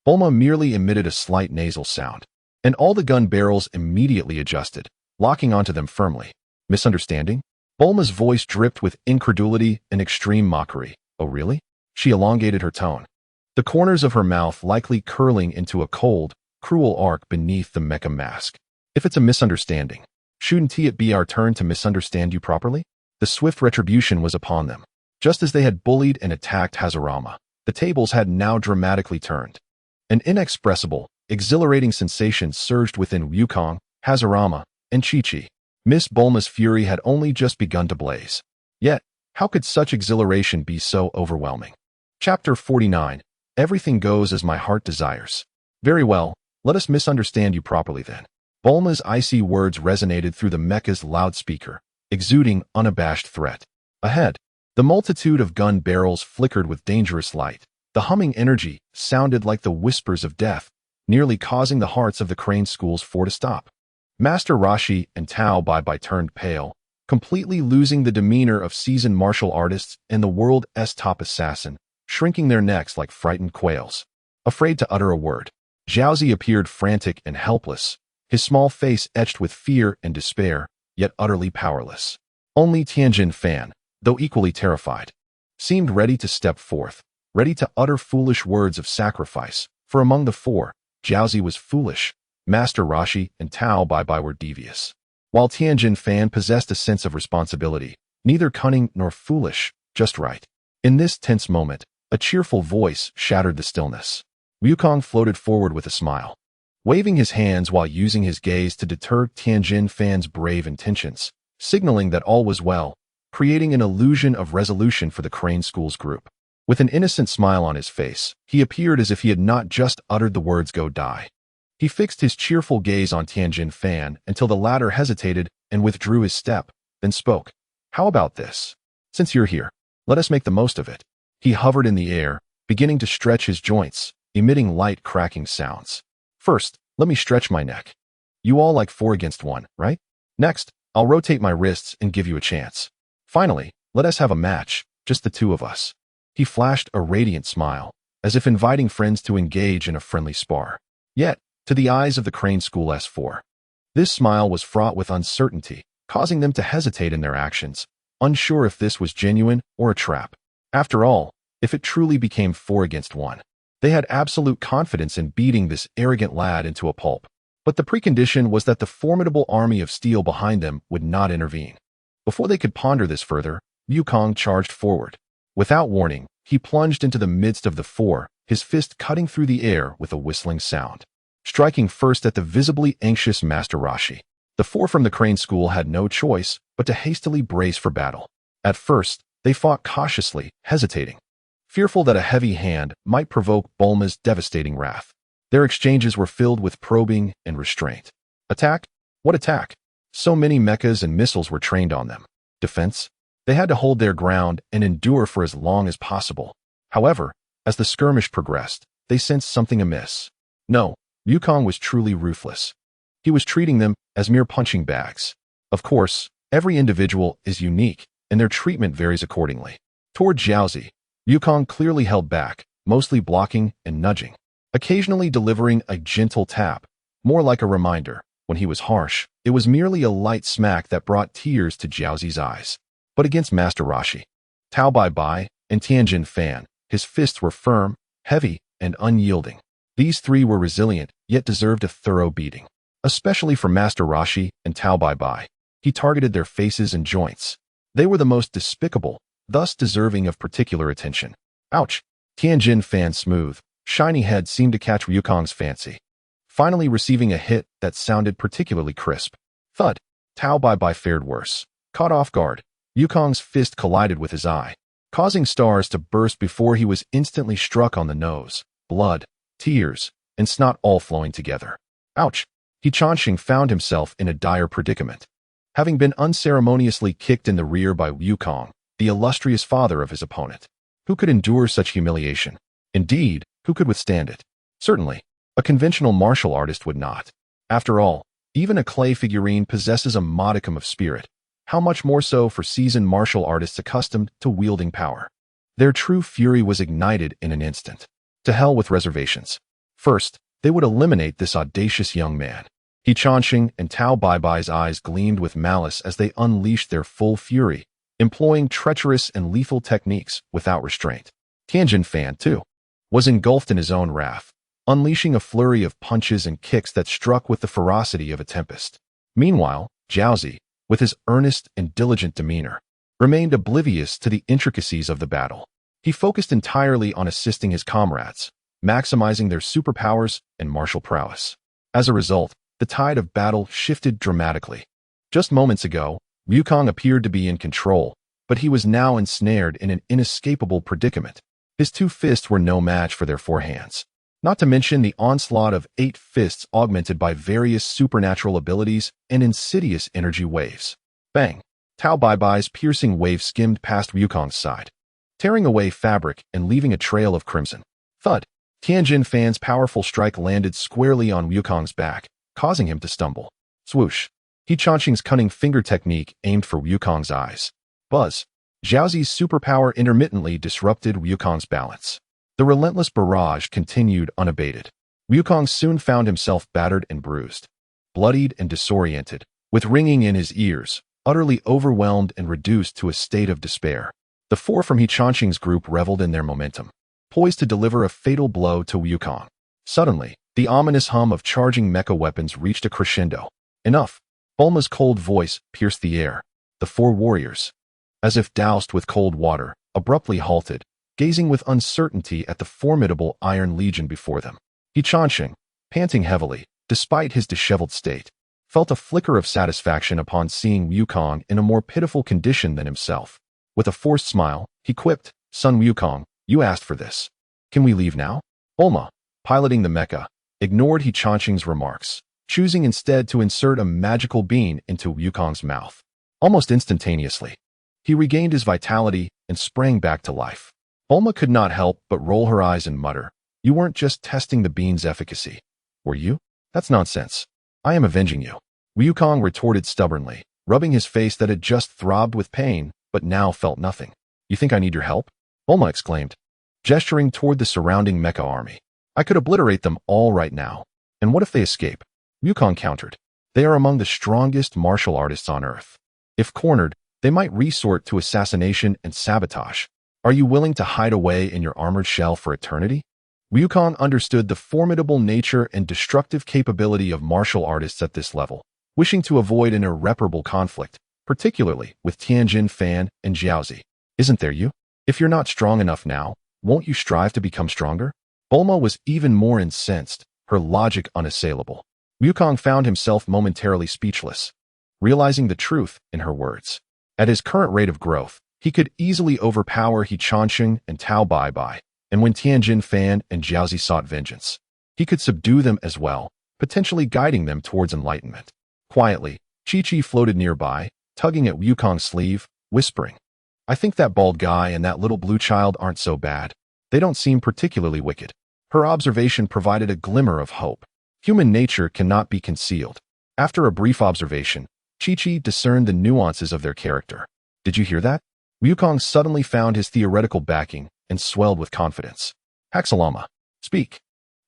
Speaker 1: Bulma merely emitted a slight nasal sound, and all the gun barrels immediately adjusted, locking onto them firmly. Misunderstanding? Bulma's voice dripped with incredulity and extreme mockery. Oh really? She elongated her tone, the corners of her mouth likely curling into a cold, cruel arc beneath the mecha mask. If it's a misunderstanding, shouldn't it be our turn to misunderstand you properly? The swift retribution was upon them. Just as they had bullied and attacked Hashirama, the tables had now dramatically turned. An inexpressible, exhilarating sensation surged within Wukong, Hashirama, and Chi-Chi. Miss Bulma's fury had only just begun to blaze. Yet, how could such exhilaration be so overwhelming? Chapter 49. Everything goes as my heart desires. Very well, let us misunderstand you properly then. Bulma's icy words resonated through the mecha's loudspeaker, exuding unabashed threat. Ahead, the multitude of gun barrels flickered with dangerous light. The humming energy sounded like the whispers of death, nearly causing the hearts of the Crane School's four to stop. Master Roshi and Tao Bai turned pale, completely losing the demeanor of seasoned martial artists and the world's top assassin, shrinking their necks like frightened quails. Afraid to utter a word, Jiaozi appeared frantic and helpless, his small face etched with fear and despair, yet utterly powerless. Only Tianjin Fan, though equally terrified, seemed ready to step forth, ready to utter foolish words of sacrifice, for among the four, Jiaozi was foolish, Master Roshi and Tao Bai were devious. While Tianjin Fan possessed a sense of responsibility, neither cunning nor foolish, just right. In this tense moment, a cheerful voice shattered the stillness. Wukong floated forward with a smile, waving his hands while using his gaze to deter Tianjin Fan's brave intentions, signaling that all was well, creating an illusion of resolution for the Crane School's group. With an innocent smile on his face, he appeared as if he had not just uttered the words "go die." He fixed his cheerful gaze on Tianjin Fan until the latter hesitated and withdrew his step, then spoke. How about this? Since you're here, let us make the most of it. He hovered in the air, beginning to stretch his joints, emitting light cracking sounds. First, let me stretch my neck. You all like 4 against 1, right? Next, I'll rotate my wrists and give you a chance. Finally, let us have a match, just the two of us. He flashed a radiant smile, as if inviting friends to engage in a friendly spar. Yet, to the eyes of the Crane School S4, this smile was fraught with uncertainty, causing them to hesitate in their actions, unsure if this was genuine or a trap. After all, if it truly became 4 against 1, they had absolute confidence in beating this arrogant lad into a pulp. But the precondition was that the formidable army of steel behind them would not intervene. Before they could ponder this further, Wukong charged forward. Without warning, he plunged into the midst of the four, his fist cutting through the air with a whistling sound, striking first at the visibly anxious Master Roshi. The four from the Crane School had no choice but to hastily brace for battle. At first, they fought cautiously, hesitating, fearful that a heavy hand might provoke Bulma's devastating wrath. Their exchanges were filled with probing and restraint. Attack? What attack? So many mechas and missiles were trained on them. Defense? They had to hold their ground and endure for as long as possible. However, as the skirmish progressed, they sensed something amiss. No, Wukong was truly ruthless. He was treating them as mere punching bags. Of course, every individual is unique, and their treatment varies accordingly. Toward Jiaozi, Wukong clearly held back, mostly blocking and nudging, occasionally delivering a gentle tap, more like a reminder. When he was harsh, it was merely a light smack that brought tears to Jiaozi's eyes. But against Master Roshi, Tao Bai, and Tianjin Fan, his fists were firm, heavy, and unyielding. These three were resilient, yet deserved a thorough beating. Especially for Master Roshi and Tao Bai, he targeted their faces and joints. They were the most despicable, thus deserving of particular attention. Ouch! Tianjin Fan's smooth, shiny head seemed to catch Wukong's fancy. finally receiving a hit that sounded particularly crisp. Thud. Tao Bai Bai fared worse. Caught off guard, Wukong's fist collided with his eye, causing stars to burst before he was instantly struck on the nose. Blood, tears, and snot all flowing together. Ouch! He Chanxing found himself in a dire predicament. Having been unceremoniously kicked in the rear by Wukong, the illustrious father of his opponent. Who could endure such humiliation? Indeed, who could withstand it? Certainly, a conventional martial artist would not. After all, even a clay figurine possesses a modicum of spirit. How much more so for seasoned martial artists accustomed to wielding power? Their true fury was ignited in an instant. To hell with reservations. First, they would eliminate this audacious young man. He Chanxing and Tao Bai Bai's eyes gleamed with malice as they unleashed their full fury, employing treacherous and lethal techniques without restraint. Tianjin Fan, too, was engulfed in his own wrath, unleashing a flurry of punches and kicks that struck with the ferocity of a tempest. Meanwhile, Jiaozi, with his earnest and diligent demeanor, remained oblivious to the intricacies of the battle. He focused entirely on assisting his comrades, maximizing their superpowers and martial prowess. As a result, the tide of battle shifted dramatically. Just moments ago, Wukong appeared to be in control, but he was now ensnared in an inescapable predicament. His two fists were no match for their four hands. Not to mention the onslaught of 8 fists augmented by various supernatural abilities and insidious energy waves. Bang! Tao Bai Bai's piercing wave skimmed past Wukong's side, tearing away fabric and leaving a trail of crimson. Thud! Tianjin Fan's powerful strike landed squarely on Wukong's back, causing him to stumble. Swoosh! He Chanxing's cunning finger technique aimed for Wukong's eyes. Buzz! Jiaozi's superpower intermittently disrupted Wukong's balance. The relentless barrage continued unabated. Wukong soon found himself battered and bruised, bloodied and disoriented, with ringing in his ears, utterly overwhelmed and reduced to a state of despair. The 4 from He Chanxing's group reveled in their momentum, poised to deliver a fatal blow to Wukong. Suddenly, the ominous hum of charging mecha weapons reached a crescendo. Enough! Bulma's cold voice pierced the air. The 4 warriors, as if doused with cold water, abruptly halted, gazing with uncertainty at the formidable Iron Legion before them. He Chanxing, panting heavily, despite his disheveled state, felt a flicker of satisfaction upon seeing Wukong in a more pitiful condition than himself. With a forced smile, he quipped, "Son Wukong, you asked for this. Can we leave now?" Bulma, piloting the mecha, ignored He Chanxing's remarks, choosing instead to insert a magical bean into Wukong's mouth. Almost instantaneously, he regained his vitality and sprang back to life. Bulma could not help but roll her eyes and mutter, "You weren't just testing the bean's efficacy, were you? That's nonsense. I am avenging you." Wukong retorted stubbornly, rubbing his face that had just throbbed with pain, but now felt nothing. "You think I need your help?" Bulma exclaimed, gesturing toward the surrounding mecha army. "I could obliterate them all right now. And what if they escape?" Wukong countered. "They are among the strongest martial artists on Earth. If cornered, they might resort to assassination and sabotage. Are you willing to hide away in your armored shell for eternity?" Wukong understood the formidable nature and destructive capability of martial artists at this level, wishing to avoid an irreparable conflict, particularly with Tianjin Fan and Jiaozi. "Isn't there you? If you're not strong enough now, won't you strive to become stronger?" Bulma was even more incensed, her logic unassailable. Wukong found himself momentarily speechless, realizing the truth in her words. At his current rate of growth, he could easily overpower He Chanxing and Tao Bai Bai, and when Tianjin Fan and Jiaozi sought vengeance, he could subdue them as well, potentially guiding them towards enlightenment. Quietly, Chi-Chi floated nearby, tugging at Wukong's sleeve, whispering, "I think that bald guy and that little blue child aren't so bad. They don't seem particularly wicked." Her observation provided a glimmer of hope. Human nature cannot be concealed. After a brief observation, Chi-Chi discerned the nuances of their character. "Did you hear that?" Wukong suddenly found his theoretical backing and swelled with confidence. "Haxalama, speak."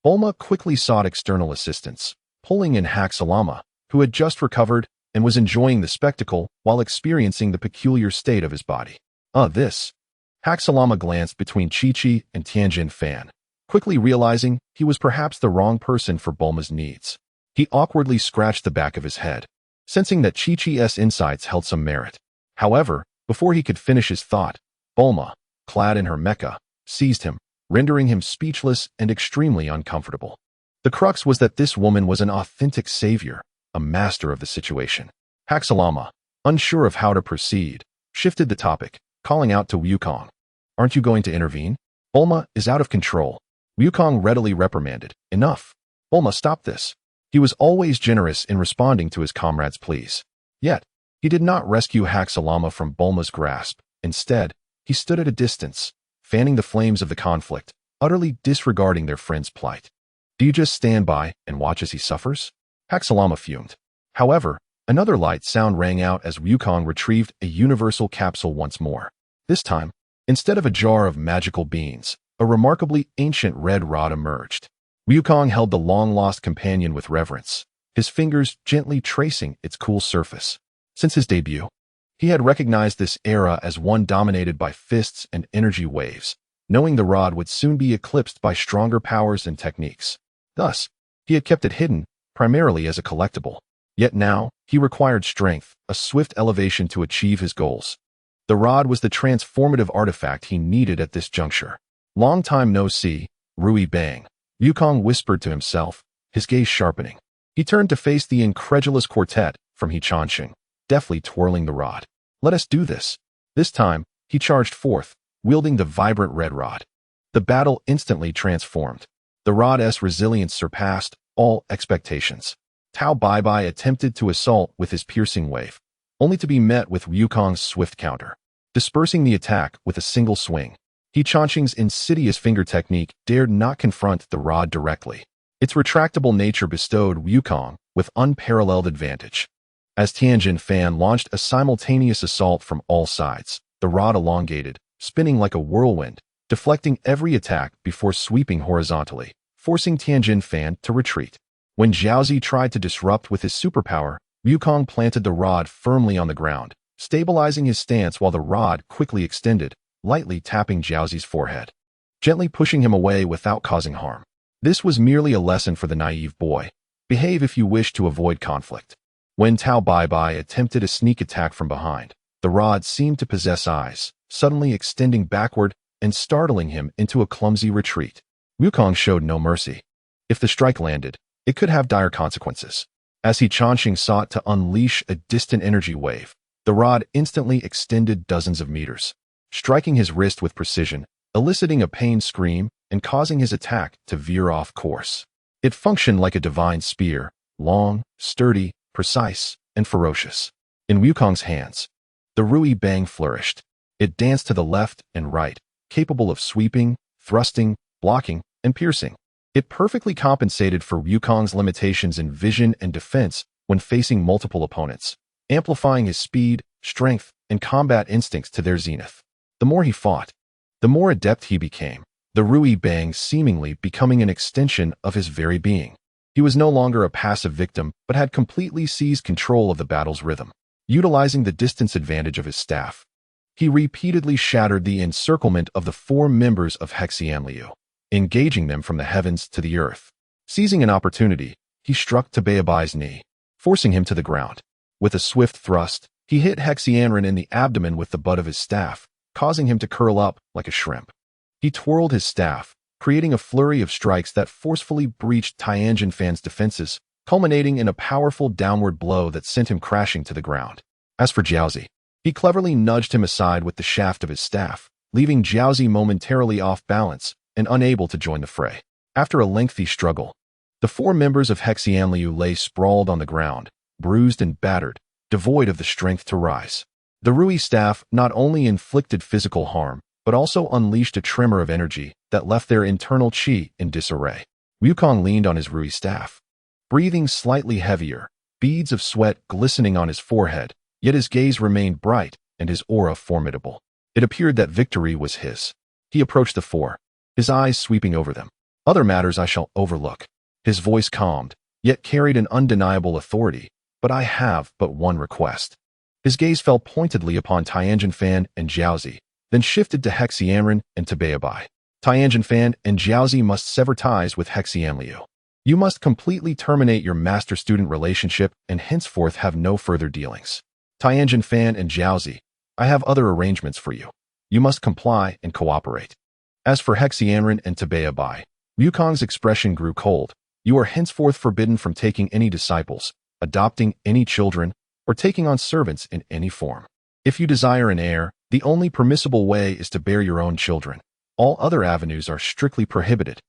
Speaker 1: Bulma quickly sought external assistance, pulling in Haxalama, who had just recovered and was enjoying the spectacle while experiencing the peculiar state of his body. This." Haxalama glanced between Chi-Chi and Tianjin Fan, quickly realizing he was perhaps the wrong person for Bulma's needs. He awkwardly scratched the back of his head, sensing that Chi-Chi's insights held some merit. However, before he could finish his thought, Bulma, clad in her mecha, seized him, rendering him speechless and extremely uncomfortable. The crux was that this woman was an authentic savior, a master of the situation. Haxalama, unsure of how to proceed, shifted the topic, calling out to Wukong. Aren't you going to intervene? Bulma is out of control. Wukong readily reprimanded. Enough. Bulma, stop this. He was always generous in responding to his comrades' pleas. Yet, he did not rescue Haxalama from Bulma's grasp. Instead, he stood at a distance, fanning the flames of the conflict, utterly disregarding their friend's plight. Do you just stand by and watch as he suffers? Haxalama fumed. However, another light sound rang out as Wukong retrieved a universal capsule once more. This time, instead of a jar of magical beans, a remarkably ancient red rod emerged. Wukong held the long-lost companion with reverence, his fingers gently tracing its cool surface. Since his debut, he had recognized this era as one dominated by fists and energy waves, knowing the rod would soon be eclipsed by stronger powers and techniques. Thus, he had kept it hidden, primarily as a collectible. Yet now, he required strength, a swift elevation to achieve his goals. The rod was the transformative artifact he needed at this juncture. Long time no see, Rui Bang. Wukong whispered to himself, his gaze sharpening. He turned to face the incredulous quartet from He Chanxing, deftly twirling the rod. Let us do this. This time, he charged forth, wielding the vibrant red rod. The battle instantly transformed. The rod's resilience surpassed all expectations. Tao Bai attempted to assault with his piercing wave, only to be met with Wukong's swift counter. Dispersing the attack with a single swing, He Chanxing's insidious finger technique dared not confront the rod directly. Its retractable nature bestowed Wukong with unparalleled advantage. As Tianjin Fan launched a simultaneous assault from all sides, the rod elongated, spinning like a whirlwind, deflecting every attack before sweeping horizontally, forcing Tianjin Fan to retreat. When Jiaozi tried to disrupt with his superpower, Wukong planted the rod firmly on the ground, stabilizing his stance while the rod quickly extended, lightly tapping Jiaozi's forehead, gently pushing him away without causing harm. This was merely a lesson for the naive boy. Behave if you wish to avoid conflict. When Tao Bai attempted a sneak attack from behind, the rod seemed to possess eyes, suddenly extending backward and startling him into a clumsy retreat. Wukong showed no mercy. If the strike landed, it could have dire consequences. As He Chanxing sought to unleash a distant energy wave, the rod instantly extended dozens of meters, striking his wrist with precision, eliciting a pained scream and causing his attack to veer off course. It functioned like a divine spear, long, sturdy, precise, and ferocious. In Wukong's hands, the Rui Bang flourished. It danced to the left and right, capable of sweeping, thrusting, blocking, and piercing. It perfectly compensated for Wukong's limitations in vision and defense when facing multiple opponents, amplifying his speed, strength, and combat instincts to their zenith. The more he fought, the more adept he became, the Rui Bang seemingly becoming an extension of his very being. He was no longer a passive victim, but had completely seized control of the battle's rhythm. Utilizing the distance advantage of his staff, he repeatedly shattered the encirclement of the 4 members of Hexianliu, engaging them from the heavens to the earth. Seizing an opportunity, he struck Tabeabai's knee, forcing him to the ground. With a swift thrust, he hit Hexianren in the abdomen with the butt of his staff, causing him to curl up like a shrimp. He twirled his staff, creating a flurry of strikes that forcefully breached Tianjin Fan's defenses, culminating in a powerful downward blow that sent him crashing to the ground. As for Jiaozi, he cleverly nudged him aside with the shaft of his staff, leaving Jiaozi momentarily off balance and unable to join the fray. After a lengthy struggle, the 4 members of Hexianliu lay sprawled on the ground, bruised and battered, devoid of the strength to rise. The Rui staff not only inflicted physical harm, but also unleashed a tremor of energy that left their internal qi in disarray. Wukong leaned on his Rui staff, breathing slightly heavier, beads of sweat glistening on his forehead, yet his gaze remained bright and his aura formidable. It appeared that victory was his. He approached the 4, his eyes sweeping over them. Other matters I shall overlook. His voice calmed, yet carried an undeniable authority, but I have but one request. His gaze fell pointedly upon Tianjin Fan and Jiaozi, then shifted to Hexianren and Tabeabai. Tianjin Fan and Jiaozi must sever ties with Hexianliu. You must completely terminate your master-student relationship and henceforth have no further dealings. Tianjin Fan and Jiaozi, I have other arrangements for you. You must comply and cooperate. As for Hexianren and Tabeabai, Wukong's expression grew cold, You are henceforth forbidden from taking any disciples, adopting any children, or taking on servants in any form. If you desire an heir, the only permissible way is to bear your own children. All other avenues are strictly prohibited.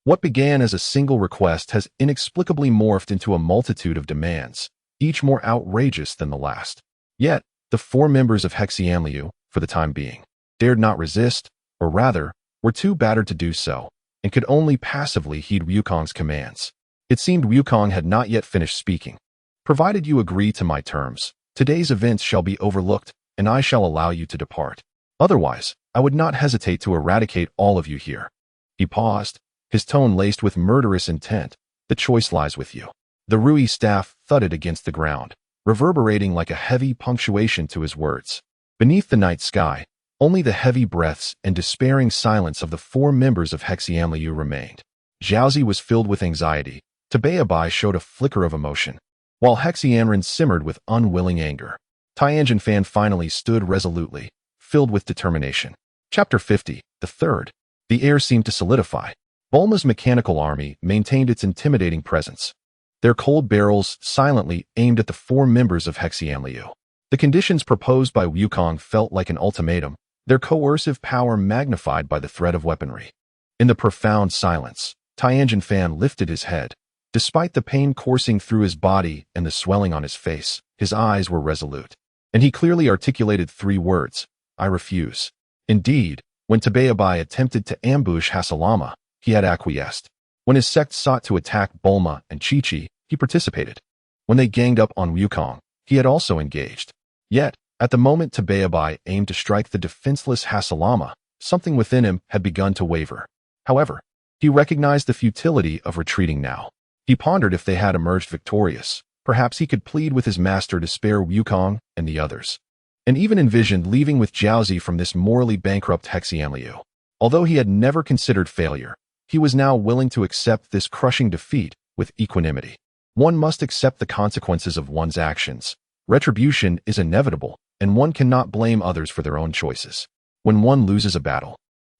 Speaker 1: What began as a single request has inexplicably morphed into a multitude of demands, each more outrageous than the last. Yet, the 4 members of Hexianliu, for the time being, dared not resist, or rather, were too battered to do so, and could only passively heed Wukong's commands. It seemed Wukong had not yet finished speaking. Provided you agree to my terms, today's events shall be overlooked, and I shall allow you to depart. Otherwise, I would not hesitate to eradicate all of you here. He paused, his tone laced with murderous intent. The choice lies with you. The Rui staff thudded against the ground, reverberating like a heavy punctuation to his words. Beneath the night sky, only the heavy breaths and despairing silence of the 4 members of Hexianliu remained. Jiaozi was filled with anxiety. Tabeabai showed a flicker of emotion, while Hexianren simmered with unwilling anger. Tianjin Fan finally stood resolutely, filled with determination. Chapter 50, the third. The air seemed to solidify. Bulma's mechanical army maintained its intimidating presence. Their cold barrels silently aimed at the 4 members of Hexianliu. The conditions proposed by Wukong felt like an ultimatum, their coercive power magnified by the threat of weaponry. In the profound silence, Tianjin Fan lifted his head. Despite the pain coursing through his body and the swelling on his face, his eyes were resolute. And he clearly articulated 3 words: I refuse. Indeed, when Tabeabai attempted to ambush Hasalama, he had acquiesced. When his sect sought to attack Bulma and Chi-Chi, he participated. When they ganged up on Wukong, he had also engaged. Yet, at the moment Tabeabai aimed to strike the defenseless Hasalama, something within him had begun to waver. However, he recognized the futility of retreating now. He pondered if they had emerged victorious. Perhaps he could plead with his master to spare Wukong and the others, and even envisioned leaving with Jiaozi from this morally bankrupt Hexianliu. Although he had never considered failure, he was now willing to accept this crushing defeat with equanimity. One must accept the consequences of one's actions. Retribution is inevitable, and one cannot blame others for their own choices. When one loses a battle,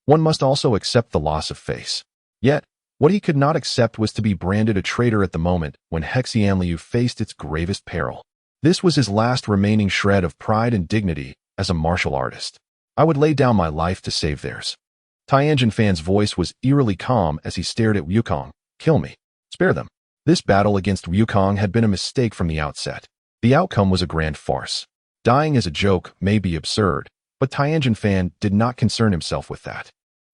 Speaker 1: one must also accept the loss of face. Yet, what he could not accept was to be branded a traitor at the moment when Hexianliu faced its gravest peril. This was his last remaining shred of pride and dignity as a martial artist. I would lay down my life to save theirs. Tianjin Fan's voice was eerily calm as he stared at Wukong. Kill me. Spare them. This battle against Wukong had been a mistake from the outset. The outcome was a grand farce. Dying as a joke may be absurd, but Tianjin Fan did not concern himself with that.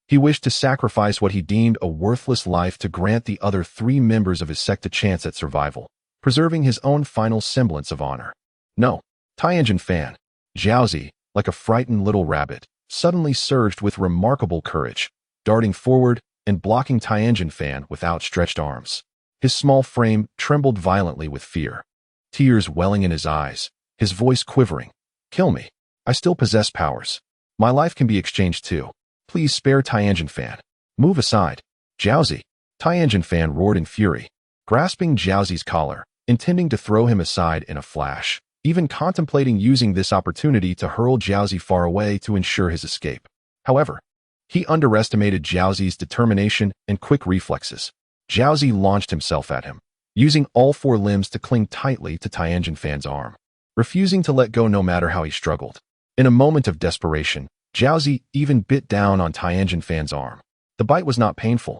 Speaker 1: He wished to sacrifice what he deemed a worthless life to grant the other 3 members of his sect a chance at survival, preserving his own final semblance of honor. No, Tianjin Fan, Jiaozi, like a frightened little rabbit, suddenly surged with remarkable courage, darting forward and blocking Tianjin Fan with outstretched arms. His small frame trembled violently with fear, tears welling in his eyes, his voice quivering. Kill me. I still possess powers. My life can be exchanged too. Please spare Tianjin Fan. Move aside. Jiaozi. Tianjin Fan roared in fury, grasping Jiaozi's collar, intending to throw him aside in a flash, even contemplating using this opportunity to hurl Jiaozi far away to ensure his escape. However, he underestimated Jiaozi's determination and quick reflexes. Jiaozi launched himself at him, using all 4 limbs to cling tightly to Tianjin Fan's arm, refusing to let go no matter how he struggled. In a moment of desperation, Jiaozi even bit down on Tianjin Fan's arm. The bite was not painful,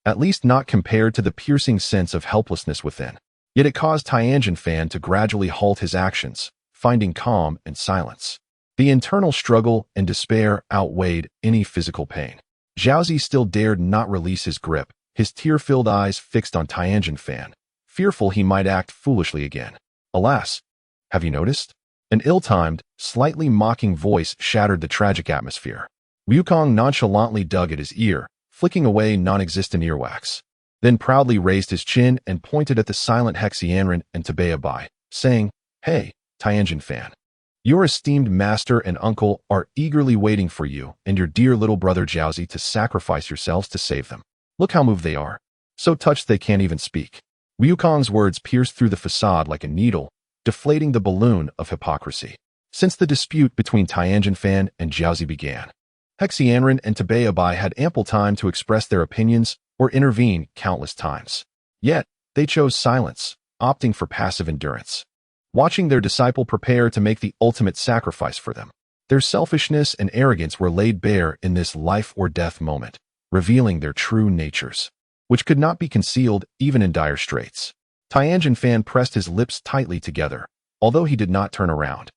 Speaker 1: at least not compared to the piercing sense of helplessness within. Yet it caused Tianjin Fan to gradually halt his actions, finding calm and silence. The internal struggle and despair outweighed any physical pain. Jiaozi still dared not release his grip, his tear-filled eyes fixed on Tianjin Fan, fearful he might act foolishly again. Alas, have you noticed? An ill-timed, slightly mocking voice shattered the tragic atmosphere. Wukong nonchalantly dug at his ear, flicking away non-existent earwax, then proudly raised his chin and pointed at the silent Hexianren and Tabeabai, saying, Hey, Tianjin Fan. Your esteemed master and uncle are eagerly waiting for you and your dear little brother Jiaozi to sacrifice yourselves to save them. Look how moved they are, so touched they can't even speak. Wukong's words pierced through the facade like a needle, deflating the balloon of hypocrisy. Since the dispute between Tianjin Fan and Jiaozi began, Hexianren and Tabeabai had ample time to express their opinions or intervene countless times. Yet, they chose silence, opting for passive endurance. Watching their disciple prepare to make the ultimate sacrifice for them, their selfishness and arrogance were laid bare in this life-or-death moment, revealing their true natures, which could not be concealed even in dire straits. Tianjin Fan pressed his lips tightly together, although he did not turn around.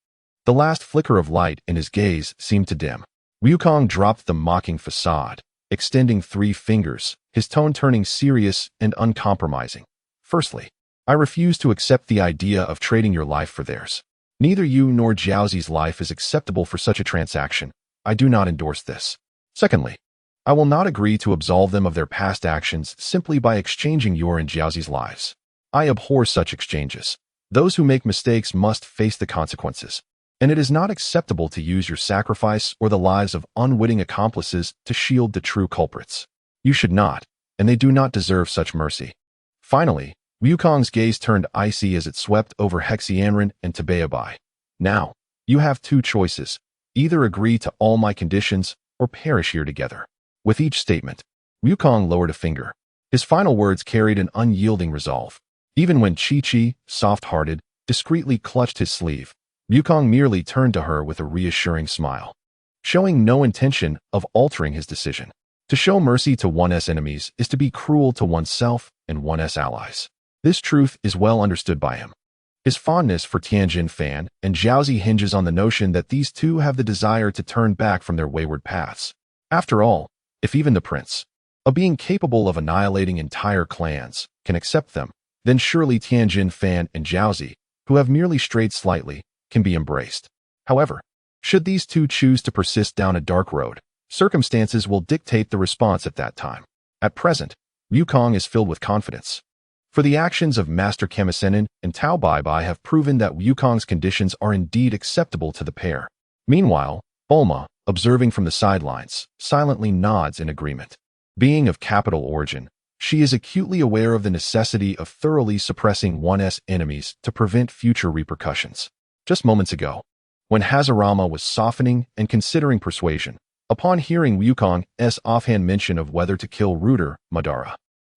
Speaker 1: The last flicker of light in his gaze seemed to dim. Wukong dropped the mocking facade, extending 3 fingers, his tone turning serious and uncompromising. Firstly, I refuse to accept the idea of trading your life for theirs. Neither you nor Jiaozi's life is acceptable for such a transaction. I do not endorse this. Secondly, I will not agree to absolve them of their past actions simply by exchanging your and Jiaozi's lives. I abhor such exchanges. Those who make mistakes must face the consequences, and it is not acceptable to use your sacrifice or the lives of unwitting accomplices to shield the true culprits. You should not, and they do not deserve such mercy. Finally, Wukong's gaze turned icy as it swept over Hexianren and Tabeabai. Now, you have 2 choices. Either agree to all my conditions or perish here together. With each statement, Wukong lowered a finger. His final words carried an unyielding resolve. Even when Chi-Chi, soft-hearted, discreetly clutched his sleeve, Wukong merely turned to her with a reassuring smile, showing no intention of altering his decision. To show mercy to one's enemies is to be cruel to oneself and one's allies. This truth is well understood by him. His fondness for Tianjin Fan and Jiaozi hinges on the notion that these two have the desire to turn back from their wayward paths. After all, if even the prince, a being capable of annihilating entire clans, can accept them, then surely Tianjin Fan and Jiaozi, who have merely strayed slightly, can be embraced. However, should these two choose to persist down a dark road, circumstances will dictate the response at that time. At present, Wukong is filled with confidence. For the actions of Master Kemisenin and Tao Baibai have proven that Wukong's conditions are indeed acceptable to the pair. Meanwhile, Bulma, observing from the sidelines, silently nods in agreement. Being of capital origin, she is acutely aware of the necessity of thoroughly suppressing one's enemies to prevent future repercussions. Just moments ago, when Hashirama was softening and considering persuasion, upon hearing Wukong's offhand mention of whether to kill Ruder Madara,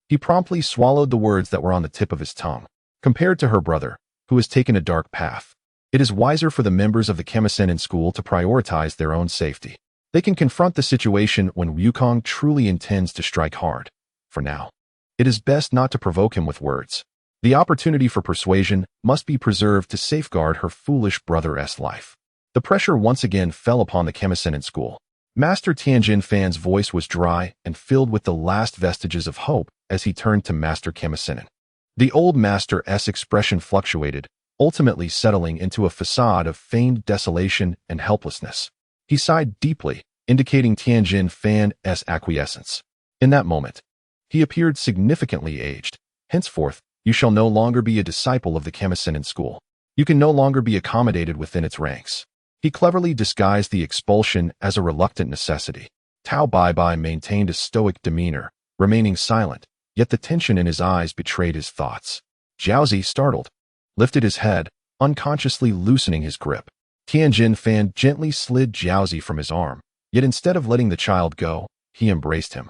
Speaker 1: he promptly swallowed the words that were on the tip of his tongue. Compared to her brother, who has taken a dark path, it is wiser for the members of the Kemisenin school to prioritize their own safety. They can confront the situation when Wukong truly intends to strike hard. For now, it is best not to provoke him with words. The opportunity for persuasion must be preserved to safeguard her foolish brother's life. The pressure once again fell upon the Kemisenin school. Master Tianjin Fan's voice was dry and filled with the last vestiges of hope as he turned to Master Kemisenin. The old master's expression fluctuated, ultimately settling into a facade of feigned desolation and helplessness. He sighed deeply, indicating Tianjin Fan's acquiescence. In that moment, he appeared significantly aged. Henceforth, you shall no longer be a disciple of the Kemisenin school. You can no longer be accommodated within its ranks. He cleverly disguised the expulsion as a reluctant necessity. Tao Baibai maintained a stoic demeanor, remaining silent, yet the tension in his eyes betrayed his thoughts. Jiaozi, startled, lifted his head, unconsciously loosening his grip. Tianjin Fan gently slid Jiaozi from his arm, yet instead of letting the child go, he embraced him.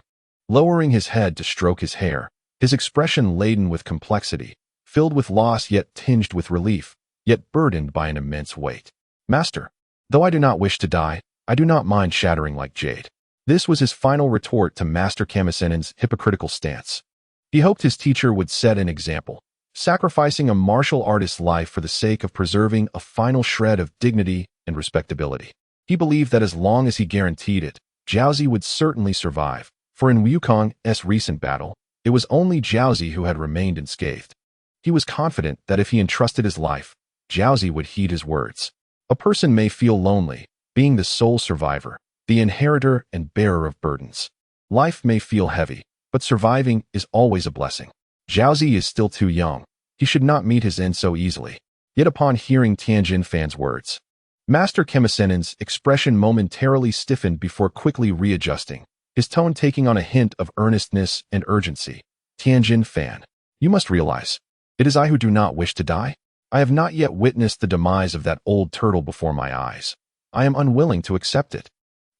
Speaker 1: Lowering his head to stroke his hair, his expression laden with complexity, filled with loss yet tinged with relief, yet burdened by an immense weight. Master, though I do not wish to die, I do not mind shattering like jade. This was his final retort to Master Kemisenin's hypocritical stance. He hoped his teacher would set an example, sacrificing a martial artist's life for the sake of preserving a final shred of dignity and respectability. He believed that as long as he guaranteed it, Jiaozi would certainly survive, for in Wukong's recent battle, it was only Jiaozi who had remained unscathed. He was confident that if he entrusted his life, Jiaozi would heed his words. A person may feel lonely, being the sole survivor, the inheritor and bearer of burdens. Life may feel heavy, but surviving is always a blessing. Jiaozi is still too young. He should not meet his end so easily. Yet upon hearing Tianjin Fan's words, Master Kemisenin's expression momentarily stiffened before quickly readjusting, his tone taking on a hint of earnestness and urgency. Tianjin Fan, you must realize, it is I who do not wish to die. I have not yet witnessed the demise of that old turtle before my eyes. I am unwilling to accept it.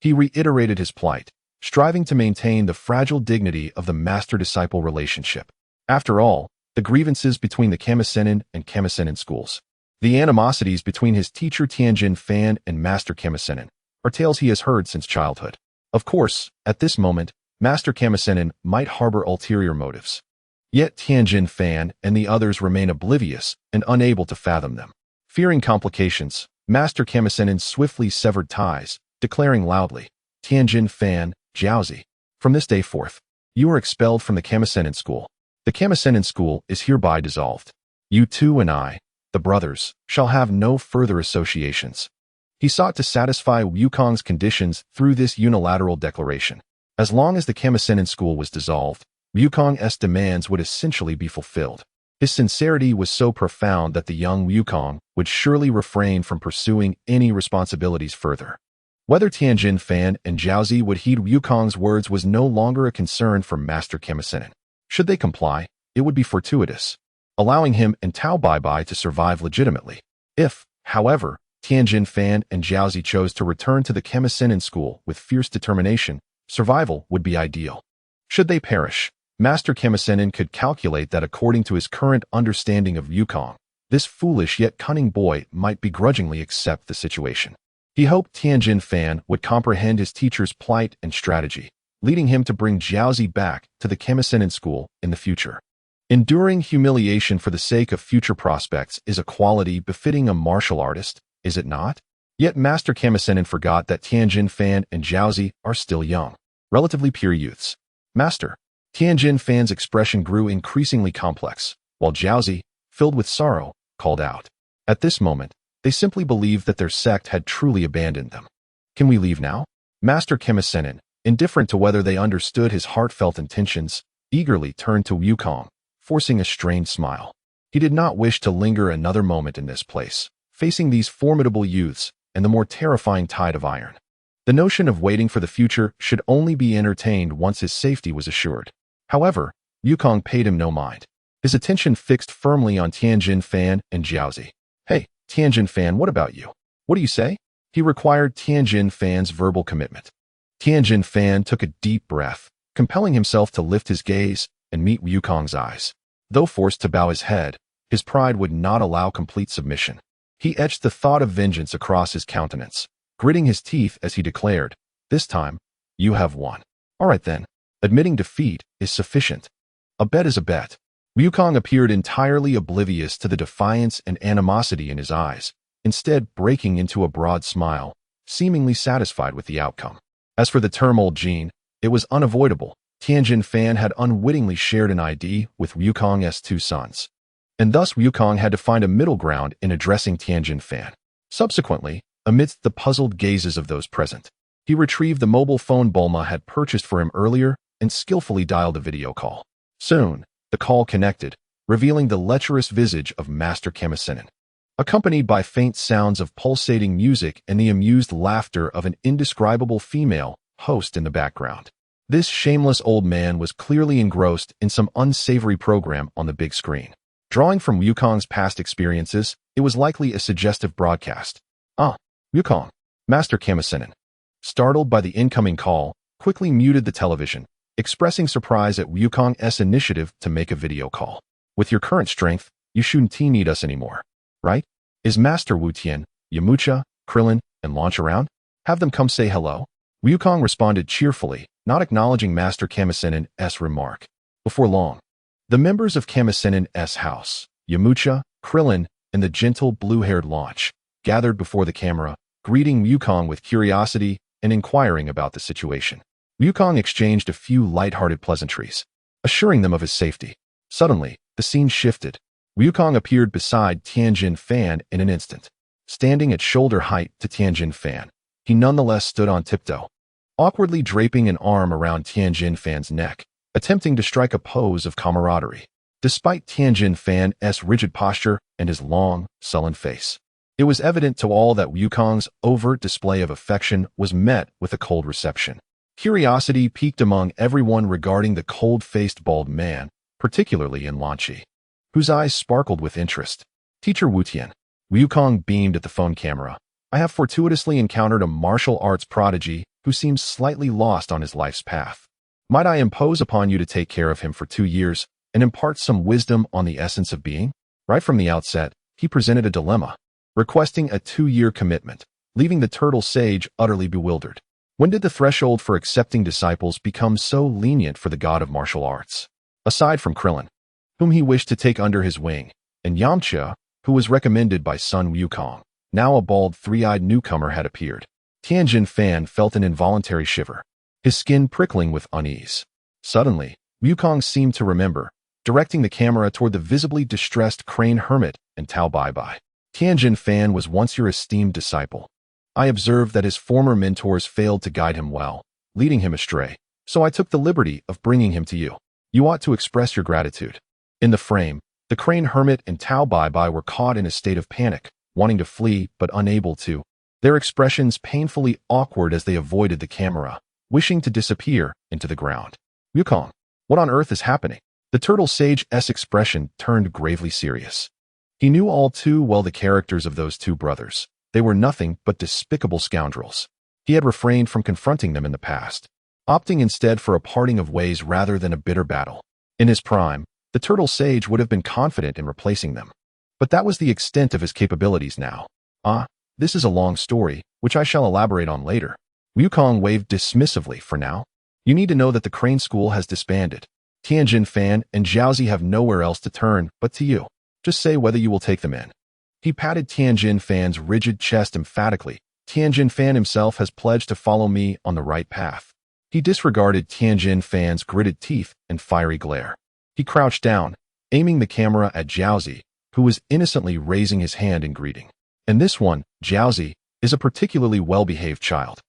Speaker 1: He reiterated his plight, striving to maintain the fragile dignity of the master-disciple relationship. After all, the grievances between the Kamisenin and Kamisenin schools, the animosities between his teacher Tianjin Fan and Master Kamisenin, are tales he has heard since childhood. Of course, at this moment, Master Kamisenin might harbor ulterior motives. Yet Tianjin Fan and the others remain oblivious and unable to fathom them. Fearing complications, Master Kamisenin swiftly severed ties, declaring loudly, "Tianjin Fan, Jiaozi. From this day forth, you are expelled from the Kamisenin school. The Kamisenin school is hereby dissolved. You two and I, the brothers, shall have no further associations." He sought to satisfy Wukong's conditions through this unilateral declaration. As long as the Kamisenin school was dissolved, Wukong's demands would essentially be fulfilled. His sincerity was so profound that the young Wukong would surely refrain from pursuing any responsibilities further. Whether Tianjin Fan and Jiaozi would heed Wukong's words was no longer a concern for Master Kamisenin. Should they comply, it would be fortuitous, allowing him and Tao Baibai to survive legitimately. If, however, Tianjin Fan and Jiaozi chose to return to the Kamisenin school with fierce determination, survival would be ideal. Should they perish, Master Kamisenin could calculate that according to his current understanding of Wukong, this foolish yet cunning boy might begrudgingly accept the situation. He hoped Tianjin Fan would comprehend his teacher's plight and strategy, leading him to bring Jiaozi back to the Kamisenin school in the future. Enduring humiliation for the sake of future prospects is a quality befitting a martial artist, is it not? Yet Master Kamisenin forgot that Tianjin Fan and Jiaozi are still young, relatively pure youths. Master. Tianjin Fan's expression grew increasingly complex, while Jiaozi, filled with sorrow, called out. At this moment, they simply believed that their sect had truly abandoned them. Can we leave now? Master Kamisenin, indifferent to whether they understood his heartfelt intentions, eagerly turned to Wukong, forcing a strained smile. He did not wish to linger another moment in this place, facing these formidable youths and the more terrifying tide of iron. The notion of waiting for the future should only be entertained once his safety was assured. However, Wukong paid him no mind, his attention fixed firmly on Tianjin Fan and Jiaozi. "Hey, Tianjin Fan, what about you? What do you say?" He required Tianjin Fan's verbal commitment. Tianjin Fan took a deep breath, compelling himself to lift his gaze and meet Wukong's eyes. Though forced to bow his head, his pride would not allow complete submission. He etched the thought of vengeance across his countenance, gritting his teeth as he declared, "This time, you have won. All right then. Admitting defeat is sufficient. A bet is a bet." Wukong appeared entirely oblivious to the defiance and animosity in his eyes, instead breaking into a broad smile, seemingly satisfied with the outcome. As for the term old gene, it was unavoidable. Tianjin Fan had unwittingly shared an ID with Wukong's two sons, and thus Wukong had to find a middle ground in addressing Tianjin Fan. Subsequently, amidst the puzzled gazes of those present, he retrieved the mobile phone Bulma had purchased for him earlier and skillfully dialed a video call. Soon, the call connected, revealing the lecherous visage of Master Kamisenin, accompanied by faint sounds of pulsating music and the amused laughter of an indescribable female host in the background. This shameless old man was clearly engrossed in some unsavory program on the big screen. Drawing from Wukong's past experiences, it was likely a suggestive broadcast. Wukong. Master Kamisenin, startled by the incoming call, quickly muted the television, expressing surprise at Wukong's initiative to make a video call. "With your current strength, you shouldn't need us anymore, right? Is Master Wu Tian, Yamcha, Krillin, and Launch around? Have them come say hello?" Wukong responded cheerfully, not acknowledging Master Kamisenin's remark. Before long, the members of Kamisenin's house, Yamcha, Krillin, and the gentle blue-haired Launch, gathered before the camera, greeting Wukong with curiosity and inquiring about the situation. Wukong exchanged a few light-hearted pleasantries, assuring them of his safety. Suddenly, the scene shifted. Wukong appeared beside Tianjin Fan in an instant. Standing at shoulder height to Tianjin Fan, he nonetheless stood on tiptoe, awkwardly draping an arm around Tianjin Fan's neck, attempting to strike a pose of camaraderie. Despite Tianjin Fan's rigid posture and his long, sullen face, it was evident to all that Wukong's overt display of affection was met with a cold reception. Curiosity piqued among everyone regarding the cold-faced bald man, particularly in Lanchi, whose eyes sparkled with interest. "Teacher Wu Tian." Wukong beamed at the phone camera. "I have fortuitously encountered a martial arts prodigy who seems slightly lost on his life's path. Might I impose upon you to take care of him for 2 years and impart some wisdom on the essence of being? Right from the outset, he presented a dilemma, requesting a 2-year commitment, leaving the turtle sage utterly bewildered. When did the threshold for accepting disciples become so lenient for the god of martial arts? Aside from Krillin, whom he wished to take under his wing, and Yamcha, who was recommended by Sun Wukong, now a bald, three-eyed newcomer had appeared. Tianjin Fan felt an involuntary shiver, his skin prickling with unease. Suddenly, Wukong seemed to remember, directing the camera toward the visibly distressed Crane Hermit and Tao Bai. Tianjin Fan was once your esteemed disciple. I observed that his former mentors failed to guide him well, leading him astray, so I took the liberty of bringing him to you. You ought to express your gratitude. In the frame, the Crane Hermit and Tao Bai were caught in a state of panic, wanting to flee but unable to, their expressions painfully awkward as they avoided the camera, wishing to disappear into the ground. Wukong, what on earth is happening? The turtle sage's expression turned gravely serious. He knew all too well the characters of those two brothers. They were nothing but despicable scoundrels. He had refrained from confronting them in the past, opting instead for a parting of ways rather than a bitter battle. In his prime, the turtle sage would have been confident in replacing them. But that was the extent of his capabilities now. This is a long story, which I shall elaborate on later. Wukong waved dismissively for now. You need to know that the Crane School has disbanded. Tianjin Fan and Jiaozi have nowhere else to turn but to you. Just say whether you will take them in. He patted Tianjin Fan's rigid chest emphatically. Tianjin Fan himself has pledged to follow me on the right path. He disregarded Tianjin Fan's gritted teeth and fiery glare. He crouched down, aiming the camera at Jiaozi, who was innocently raising his hand in greeting. And this one, Jiaozi, is a particularly well-behaved child.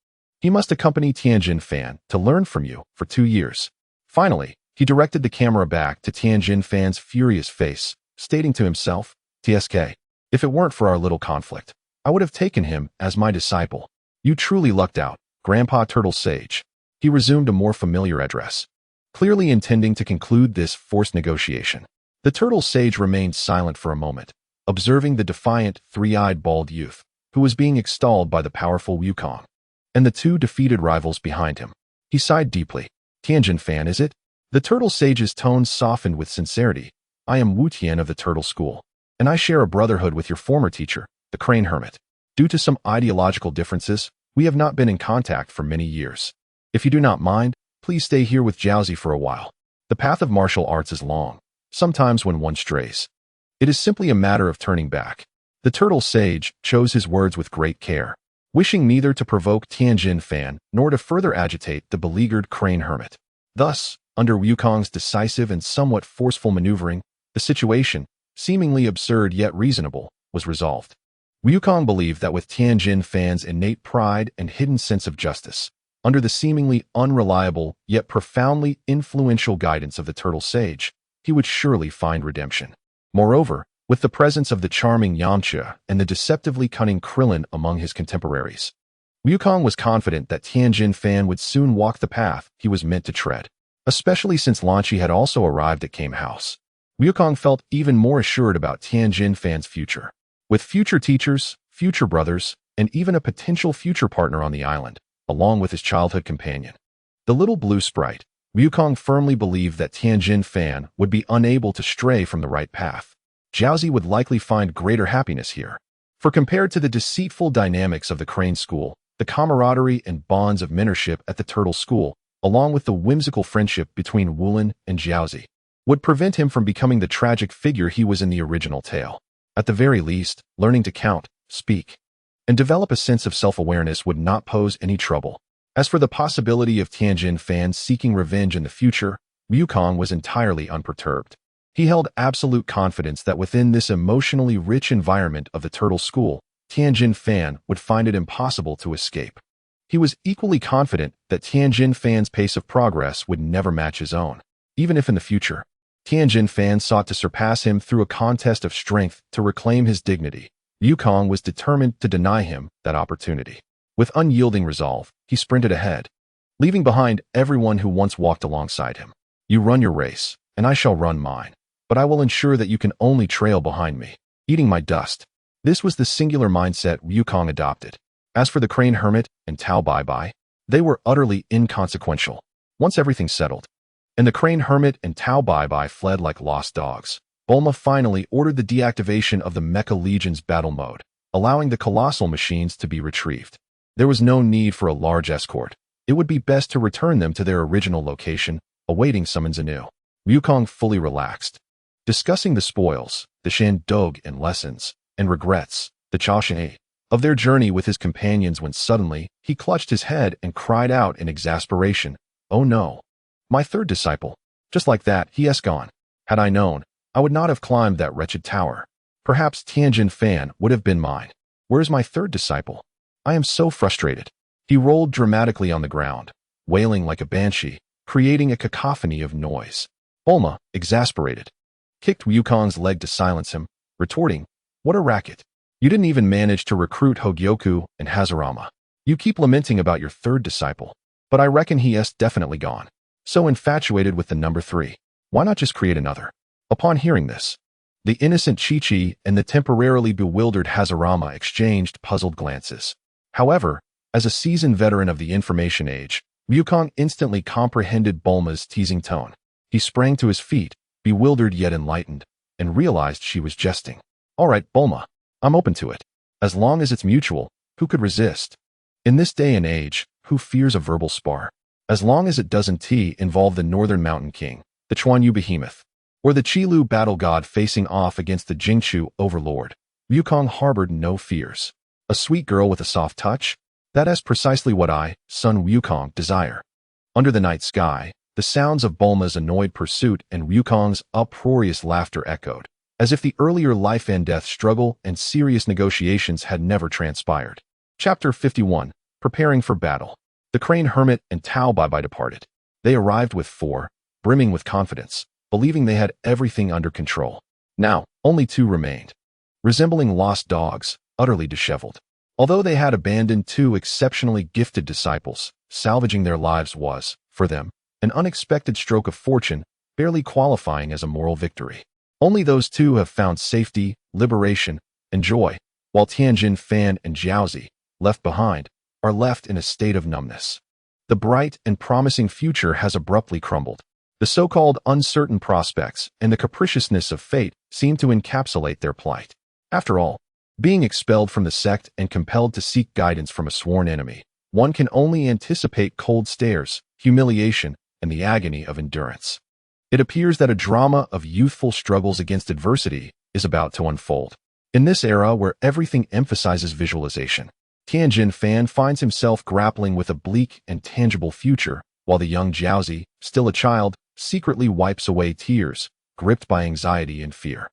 Speaker 1: He must accompany Tianjin Fan to learn from you for 2 years. Finally, he directed the camera back to Tianjin Fan's furious face, stating to himself, TSK, if it weren't for our little conflict, I would have taken him as my disciple. You truly lucked out, Grandpa Turtle Sage. He resumed a more familiar address, clearly intending to conclude this forced negotiation. The Turtle Sage remained silent for a moment, observing the defiant, three-eyed bald youth, who was being extolled by the powerful Wukong, and the two defeated rivals behind him. He sighed deeply. Tianjin Fan, is it? The Turtle Sage's tone softened with sincerity. I am Wu Tian of the Turtle School, and I share a brotherhood with your former teacher, the Crane Hermit. Due to some ideological differences, we have not been in contact for many years. If you do not mind, please stay here with Jiaozi for a while. The path of martial arts is long. Sometimes when one strays, it is simply a matter of turning back. The Turtle Sage chose his words with great care, wishing neither to provoke Tianjin Fan nor to further agitate the beleaguered Crane Hermit. Thus, under Wukong's decisive and somewhat forceful maneuvering, the situation, seemingly absurd yet reasonable, was resolved. Wukong believed that with Tianjin Fan's innate pride and hidden sense of justice, under the seemingly unreliable yet profoundly influential guidance of the Turtle Sage, he would surely find redemption. Moreover, with the presence of the charming Yamcha and the deceptively cunning Krillin among his contemporaries, Wukong was confident that Tianjin Fan would soon walk the path he was meant to tread, especially since Lan Chi had also arrived at Kame House. Wukong felt even more assured about Tianjin Fan's future. With future teachers, future brothers, and even a potential future partner on the island, along with his childhood companion, the little blue sprite, Wukong firmly believed that Tianjin Fan would be unable to stray from the right path. Jiaozi would likely find greater happiness here. For compared to the deceitful dynamics of the Crane School, the camaraderie and bonds of mentorship at the Turtle School, along with the whimsical friendship between Wulin and Jiaozi, would prevent him from becoming the tragic figure he was in the original tale. At the very least, learning to count, speak, and develop a sense of self-awareness would not pose any trouble. As for the possibility of Tianjin Fan seeking revenge in the future, Wukong was entirely unperturbed. He held absolute confidence that within this emotionally rich environment of the Turtle School, Tianjin Fan would find it impossible to escape. He was equally confident that Tianjin Fan's pace of progress would never match his own, even if in the future, Tianjin Fan sought to surpass him through a contest of strength to reclaim his dignity. Wukong was determined to deny him that opportunity. With unyielding resolve, he sprinted ahead, leaving behind everyone who once walked alongside him. You run your race, and I shall run mine, but I will ensure that you can only trail behind me, eating my dust. This was the singular mindset Wukong adopted. As for the Crane Hermit and Tao Bai, they were utterly inconsequential. Once everything settled, and the Crane Hermit and Tao Bai fled like lost dogs. Bulma finally ordered the deactivation of the Mecha Legion's battle mode, allowing the colossal machines to be retrieved. There was no need for a large escort. It would be best to return them to their original location, awaiting summons anew. Wukong fully relaxed, discussing the spoils, the Shan Dog and lessons, and regrets, the Chaoshan of their journey with his companions when suddenly he clutched his head and cried out in exasperation, "Oh no! My third disciple!" Just like that, he has gone. Had I known, I would not have climbed that wretched tower. Perhaps Tianjin Fan would have been mine. Where is my third disciple? I am so frustrated. He rolled dramatically on the ground, wailing like a banshee, creating a cacophony of noise. Bulma, exasperated, kicked Wukong's leg to silence him, retorting, "What a racket. You didn't even manage to recruit Hogyoku and Hashirama. You keep lamenting about your third disciple, but I reckon he is definitely gone. So infatuated with the number 3. Why not just create another?" Upon hearing this, the innocent Chi-Chi and the temporarily bewildered Hashirama exchanged puzzled glances. However, as a seasoned veteran of the information age, Wukong instantly comprehended Bulma's teasing tone. He sprang to his feet, bewildered yet enlightened, and realized she was jesting. "All right, Bulma. I'm open to it. As long as it's mutual, who could resist? In this day and age, who fears a verbal spar? As long as it doesn't involve the Northern Mountain King, the Chuanyu Behemoth, or the Qilu battle god facing off against the Jingchu overlord, Wukong harbored no fears. A sweet girl with a soft touch? That is precisely what I, son Wukong, desire." Under the night sky, the sounds of Bulma's annoyed pursuit and Wukong's uproarious laughter echoed, as if the earlier life and death struggle and serious negotiations had never transpired. Chapter 51, Preparing for Battle. The Crane Hermit and Tao Bai departed. They arrived with 4, brimming with confidence, believing they had everything under control. Now, only 2 remained, resembling lost dogs, utterly disheveled. Although they had abandoned 2 exceptionally gifted disciples, salvaging their lives was, for them, an unexpected stroke of fortune, barely qualifying as a moral victory. Only those 2 have found safety, liberation, and joy, while Tianjin Fan and Jiaozi, left behind, are left in a state of numbness. The bright and promising future has abruptly crumbled. The so-called uncertain prospects and the capriciousness of fate seem to encapsulate their plight. After all, being expelled from the sect and compelled to seek guidance from a sworn enemy, one can only anticipate cold stares, humiliation, and the agony of endurance. It appears that a drama of youthful struggles against adversity is about to unfold. In this era where everything emphasizes visualization, Tianjin Fan finds himself grappling with a bleak and tangible future, while the young Jiaozi, still a child, secretly wipes away tears, gripped by anxiety and fear.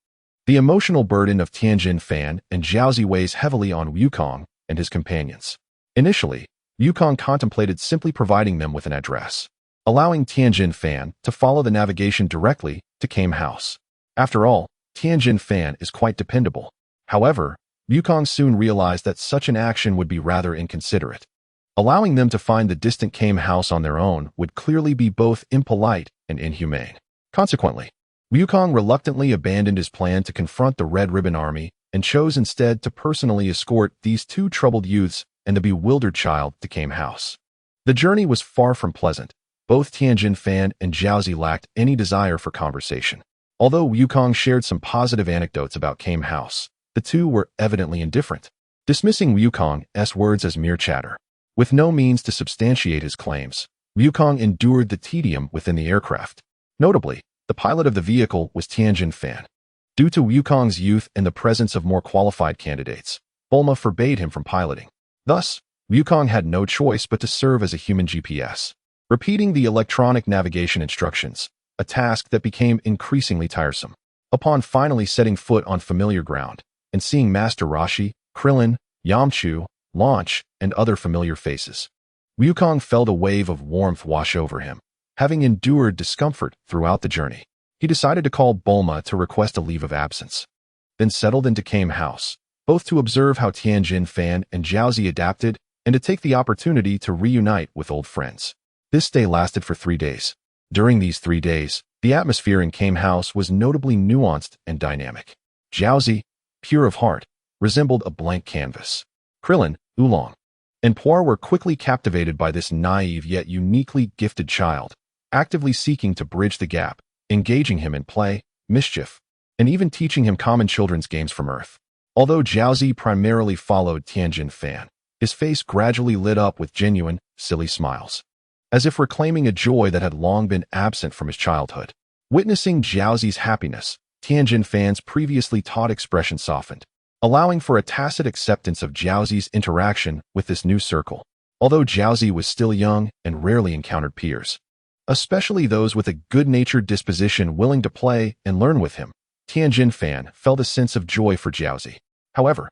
Speaker 1: The emotional burden of Tianjin Fan and Jiaozi weighs heavily on Wukong and his companions. Initially, Wukong contemplated simply providing them with an address, allowing Tianjin Fan to follow the navigation directly to Kame House. After all, Tianjin Fan is quite dependable. However, Wukong soon realized that such an action would be rather inconsiderate. Allowing them to find the distant Kame House on their own would clearly be both impolite and inhumane. Consequently, Wukong reluctantly abandoned his plan to confront the Red Ribbon Army and chose instead to personally escort these 2 troubled youths and the bewildered child to Kame House. The journey was far from pleasant. Both Tianjin Fan and Jiaozi lacked any desire for conversation. Although Wukong shared some positive anecdotes about Kame House, the 2 were evidently indifferent, dismissing Wukong's words as mere chatter. With no means to substantiate his claims, Wukong endured the tedium within the aircraft. Notably, the pilot of the vehicle was Tianjin Fan. Due to Wukong's youth and the presence of more qualified candidates, Bulma forbade him from piloting. Thus, Wukong had no choice but to serve as a human GPS, repeating the electronic navigation instructions, a task that became increasingly tiresome. Upon finally setting foot on familiar ground and seeing Master Roshi, Krillin, Yamchu, Launch, and other familiar faces, Wukong felt a wave of warmth wash over him. Having endured discomfort throughout the journey, he decided to call Bulma to request a leave of absence, then settled into Kame House, both to observe how Tianjin Fan and Jiaozi adapted and to take the opportunity to reunite with old friends. This stay lasted for 3 days. During these 3 days, the atmosphere in Kame House was notably nuanced and dynamic. Jiaozi, pure of heart, resembled a blank canvas. Krillin, Oolong, and Puar were quickly captivated by this naive yet uniquely gifted child, actively seeking to bridge the gap, engaging him in play, mischief, and even teaching him common children's games from Earth. Although Jiaozi primarily followed Tianjin Fan, his face gradually lit up with genuine, silly smiles, as if reclaiming a joy that had long been absent from his childhood. Witnessing Jiaozi's happiness, Tianjin Fan's previously taut expression softened, allowing for a tacit acceptance of Jiaozi's interaction with this new circle. Although Jiaozi was still young and rarely encountered peers, especially those with a good-natured disposition willing to play and learn with him, Tianjin Fan felt a sense of joy for Jiaozi. However,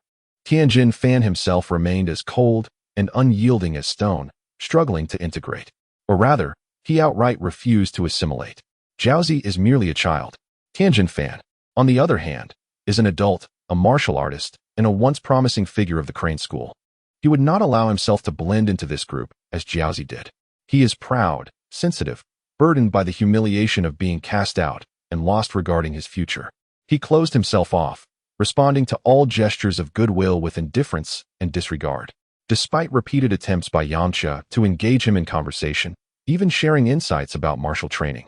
Speaker 1: Tianjin Fan himself remained as cold and unyielding as stone, struggling to integrate. Or rather, he outright refused to assimilate. Jiaozi is merely a child. Tianjin Fan, on the other hand, is an adult, a martial artist, and a once promising figure of the Crane School. He would not allow himself to blend into this group, as Jiaozi did. He is proud, sensitive, burdened by the humiliation of being cast out, and lost regarding his future. He closed himself off, responding to all gestures of goodwill with indifference and disregard. Despite repeated attempts by Yamcha to engage him in conversation, even sharing insights about martial training,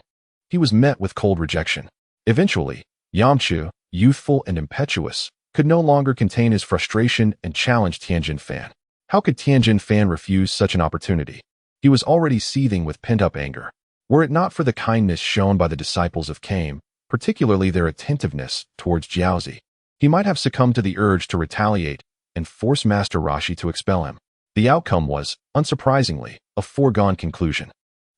Speaker 1: he was met with cold rejection. Eventually, Yamcha, youthful and impetuous, could no longer contain his frustration and challenged Tianjin Fan. How could Tianjin Fan refuse such an opportunity? He was already seething with pent-up anger. Were it not for the kindness shown by the disciples of Kame, particularly their attentiveness towards Jiaozi, he might have succumbed to the urge to retaliate and force Master Roshi to expel him. The outcome was, unsurprisingly, a foregone conclusion.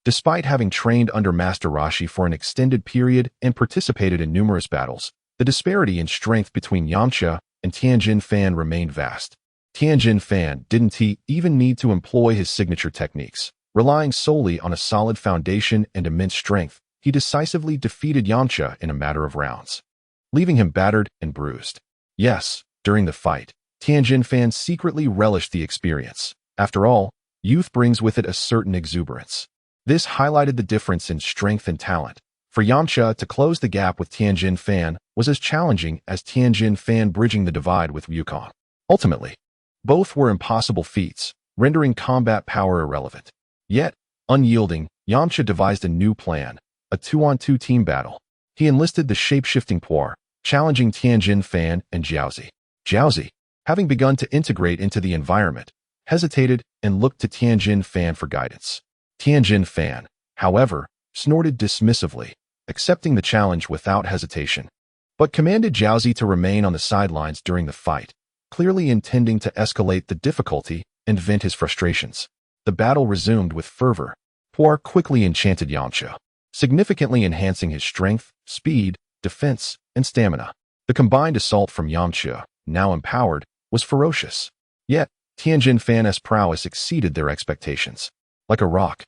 Speaker 1: Despite having trained under Master Roshi for an extended period and participated in numerous battles, the disparity in strength between Yamcha and Tianjin Fan remained vast. Tianjin Fan didn't even need to employ his signature techniques. Relying solely on a solid foundation and immense strength, he decisively defeated Yamcha in a matter of rounds, leaving him battered and bruised. Yes, during the fight, Tianjin Fan secretly relished the experience. After all, youth brings with it a certain exuberance. This highlighted the difference in strength and talent. For Yamcha to close the gap with Tianjin Fan was as challenging as Tianjin Fan bridging the divide with Wukong. Ultimately, both were impossible feats, rendering combat power irrelevant. Yet, unyielding, Yamcha devised a new plan, a 2-on-2 team battle. He enlisted the shape-shifting Puar, challenging Tianjin Fan and Jiaozi. Jiaozi, having begun to integrate into the environment, hesitated and looked to Tianjin Fan for guidance. Tianjin Fan, however, snorted dismissively, accepting the challenge without hesitation, but commanded Jiaozi to remain on the sidelines during the fight, clearly intending to escalate the difficulty and vent his frustrations. The battle resumed with fervor. Puar quickly enchanted Yamcha, significantly enhancing his strength, speed, defense, and stamina. The combined assault from Yamcha, now empowered, was ferocious. Yet, Tianjin Fan's prowess exceeded their expectations. Like a rock,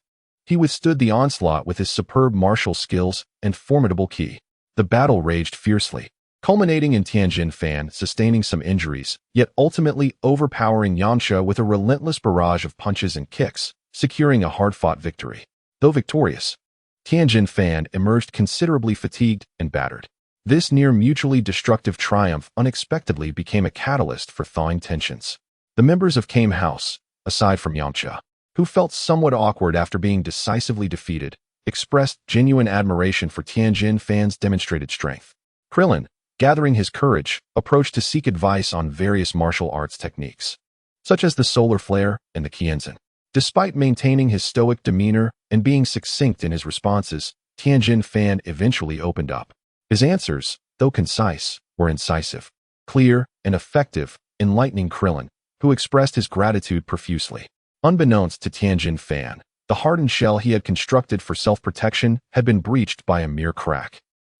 Speaker 1: he withstood the onslaught with his superb martial skills and formidable ki. The battle raged fiercely, culminating in Tianjin Fan sustaining some injuries, yet ultimately overpowering Yamcha with a relentless barrage of punches and kicks, securing a hard-fought victory. Though victorious, Tianjin Fan emerged considerably fatigued and battered. This near mutually destructive triumph unexpectedly became a catalyst for thawing tensions. The members of Kame House, aside from Yamcha, who felt somewhat awkward after being decisively defeated, expressed genuine admiration for Tianjin Fan's demonstrated strength. Krillin, gathering his courage, approached to seek advice on various martial arts techniques, such as the solar flare and the Kienzan. Despite maintaining his stoic demeanor and being succinct in his responses, Tianjin Fan eventually opened up. His answers, though concise, were incisive, clear, and effective, enlightening Krillin, who expressed his gratitude profusely. Unbeknownst to Tianjin Fan, the hardened shell he had constructed for self-protection had been breached by a mere crack.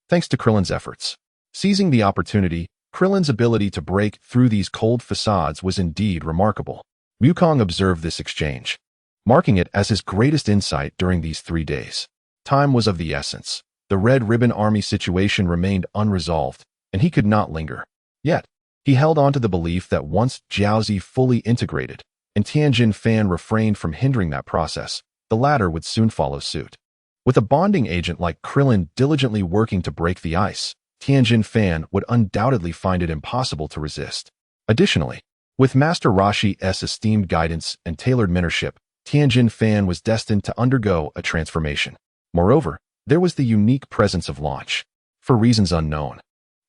Speaker 1: Thanks to Krillin's efforts. Seizing the opportunity, Krillin's ability to break through these cold facades was indeed remarkable. Wukong observed this exchange, marking it as his greatest insight during these 3 days. Time was of the essence. The Red Ribbon Army situation remained unresolved, and he could not linger. Yet, he held on to the belief that once Jiaozi fully integrated, and Tianjin Fan refrained from hindering that process, the latter would soon follow suit. With a bonding agent like Krillin diligently working to break the ice, Tianjin Fan would undoubtedly find it impossible to resist. Additionally, with Master Roshi's esteemed guidance and tailored mentorship, Tianjin Fan was destined to undergo a transformation. Moreover, there was the unique presence of Launch. For reasons unknown,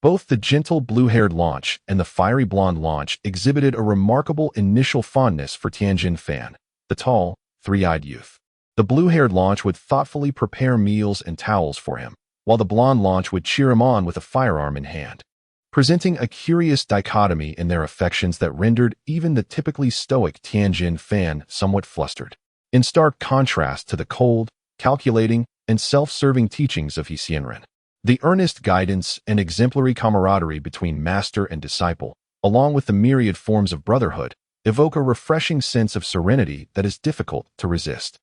Speaker 1: both the gentle blue-haired Launch and the fiery blonde Launch exhibited a remarkable initial fondness for Tianjin Fan, the tall, three-eyed youth. The blue-haired Launch would thoughtfully prepare meals and towels for him, while the blonde Launch would cheer him on with a firearm in hand, presenting a curious dichotomy in their affections that rendered even the typically stoic Tianjin Fan somewhat flustered. In stark contrast to the cold, calculating, and self-serving teachings of Xianren, the earnest guidance and exemplary camaraderie between master and disciple, along with the myriad forms of brotherhood, evoke a refreshing sense of serenity that is difficult to resist.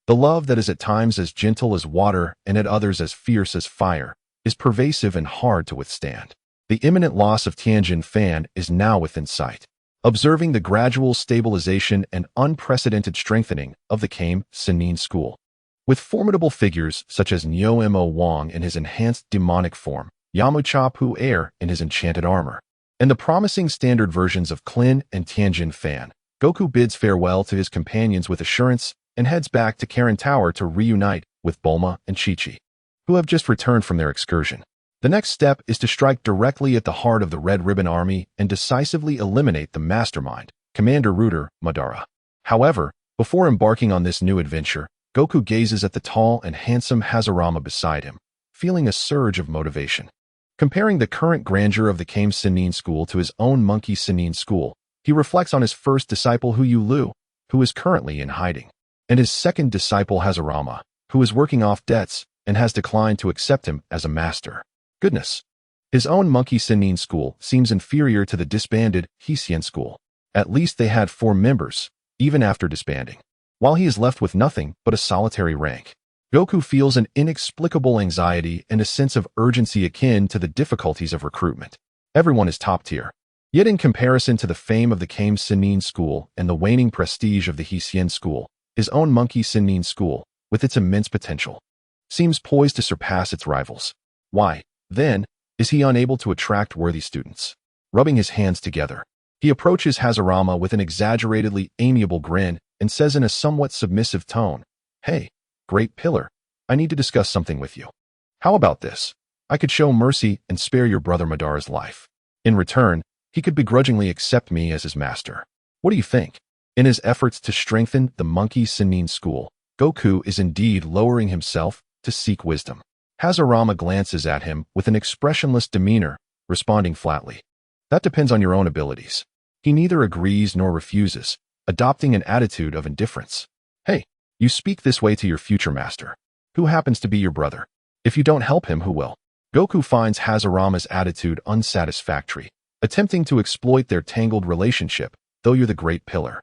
Speaker 1: The love that is at times as gentle as water and at others as fierce as fire is pervasive and hard to withstand. The imminent loss of Tianjin Fan is now within sight. Observing the gradual stabilization and unprecedented strengthening of the Kame Sinin school, with formidable figures such as Niu Mo Wang in his enhanced demonic form, Yamucha Pu Air in his enchanted armor, and the promising standard versions of Klin and Tianjin Fan, Goku bids farewell to his companions with assurance and heads back to Karen Tower to reunite with Bulma and Chi-Chi, who have just returned from their excursion. The next step is to strike directly at the heart of the Red Ribbon Army and decisively eliminate the mastermind, Commander Ruthless, Madara. However, before embarking on this new adventure, Goku gazes at the tall and handsome Hashirama beside him, feeling a surge of motivation. Comparing the current grandeur of the Kame Sinin school to his own Monkey Sinin school, he reflects on his first disciple Hu Lu, who is currently in hiding, and his second disciple Hashirama, who is working off debts and has declined to accept him as a master. Goodness! His own Monkey Sinin school seems inferior to the disbanded Xian school. At least they had 4 members, even after disbanding, while he is left with nothing but a solitary rank. Goku feels an inexplicable anxiety and a sense of urgency akin to the difficulties of recruitment. Everyone is top tier. Yet in comparison to the fame of the Kame Sinin school and the waning prestige of the Xian school, his own Monkey Sinin school, with its immense potential, seems poised to surpass its rivals. Why, then, is he unable to attract worthy students? Rubbing his hands together, he approaches Hashirama with an exaggeratedly amiable grin and says in a somewhat submissive tone, "Hey, great pillar, I need to discuss something with you. How about this? I could show mercy and spare your brother Madara's life. In return, he could begrudgingly accept me as his master. What do you think?" In his efforts to strengthen the Monkey Sinin school, Goku is indeed lowering himself to seek wisdom. Hashirama glances at him with an expressionless demeanor, responding flatly, "That depends on your own abilities." He neither agrees nor refuses, adopting an attitude of indifference. "Hey, you speak this way to your future master. Who happens to be your brother? If you don't help him, who will?" Goku finds Hashirama's attitude unsatisfactory, attempting to exploit their tangled relationship, though you're the great pillar.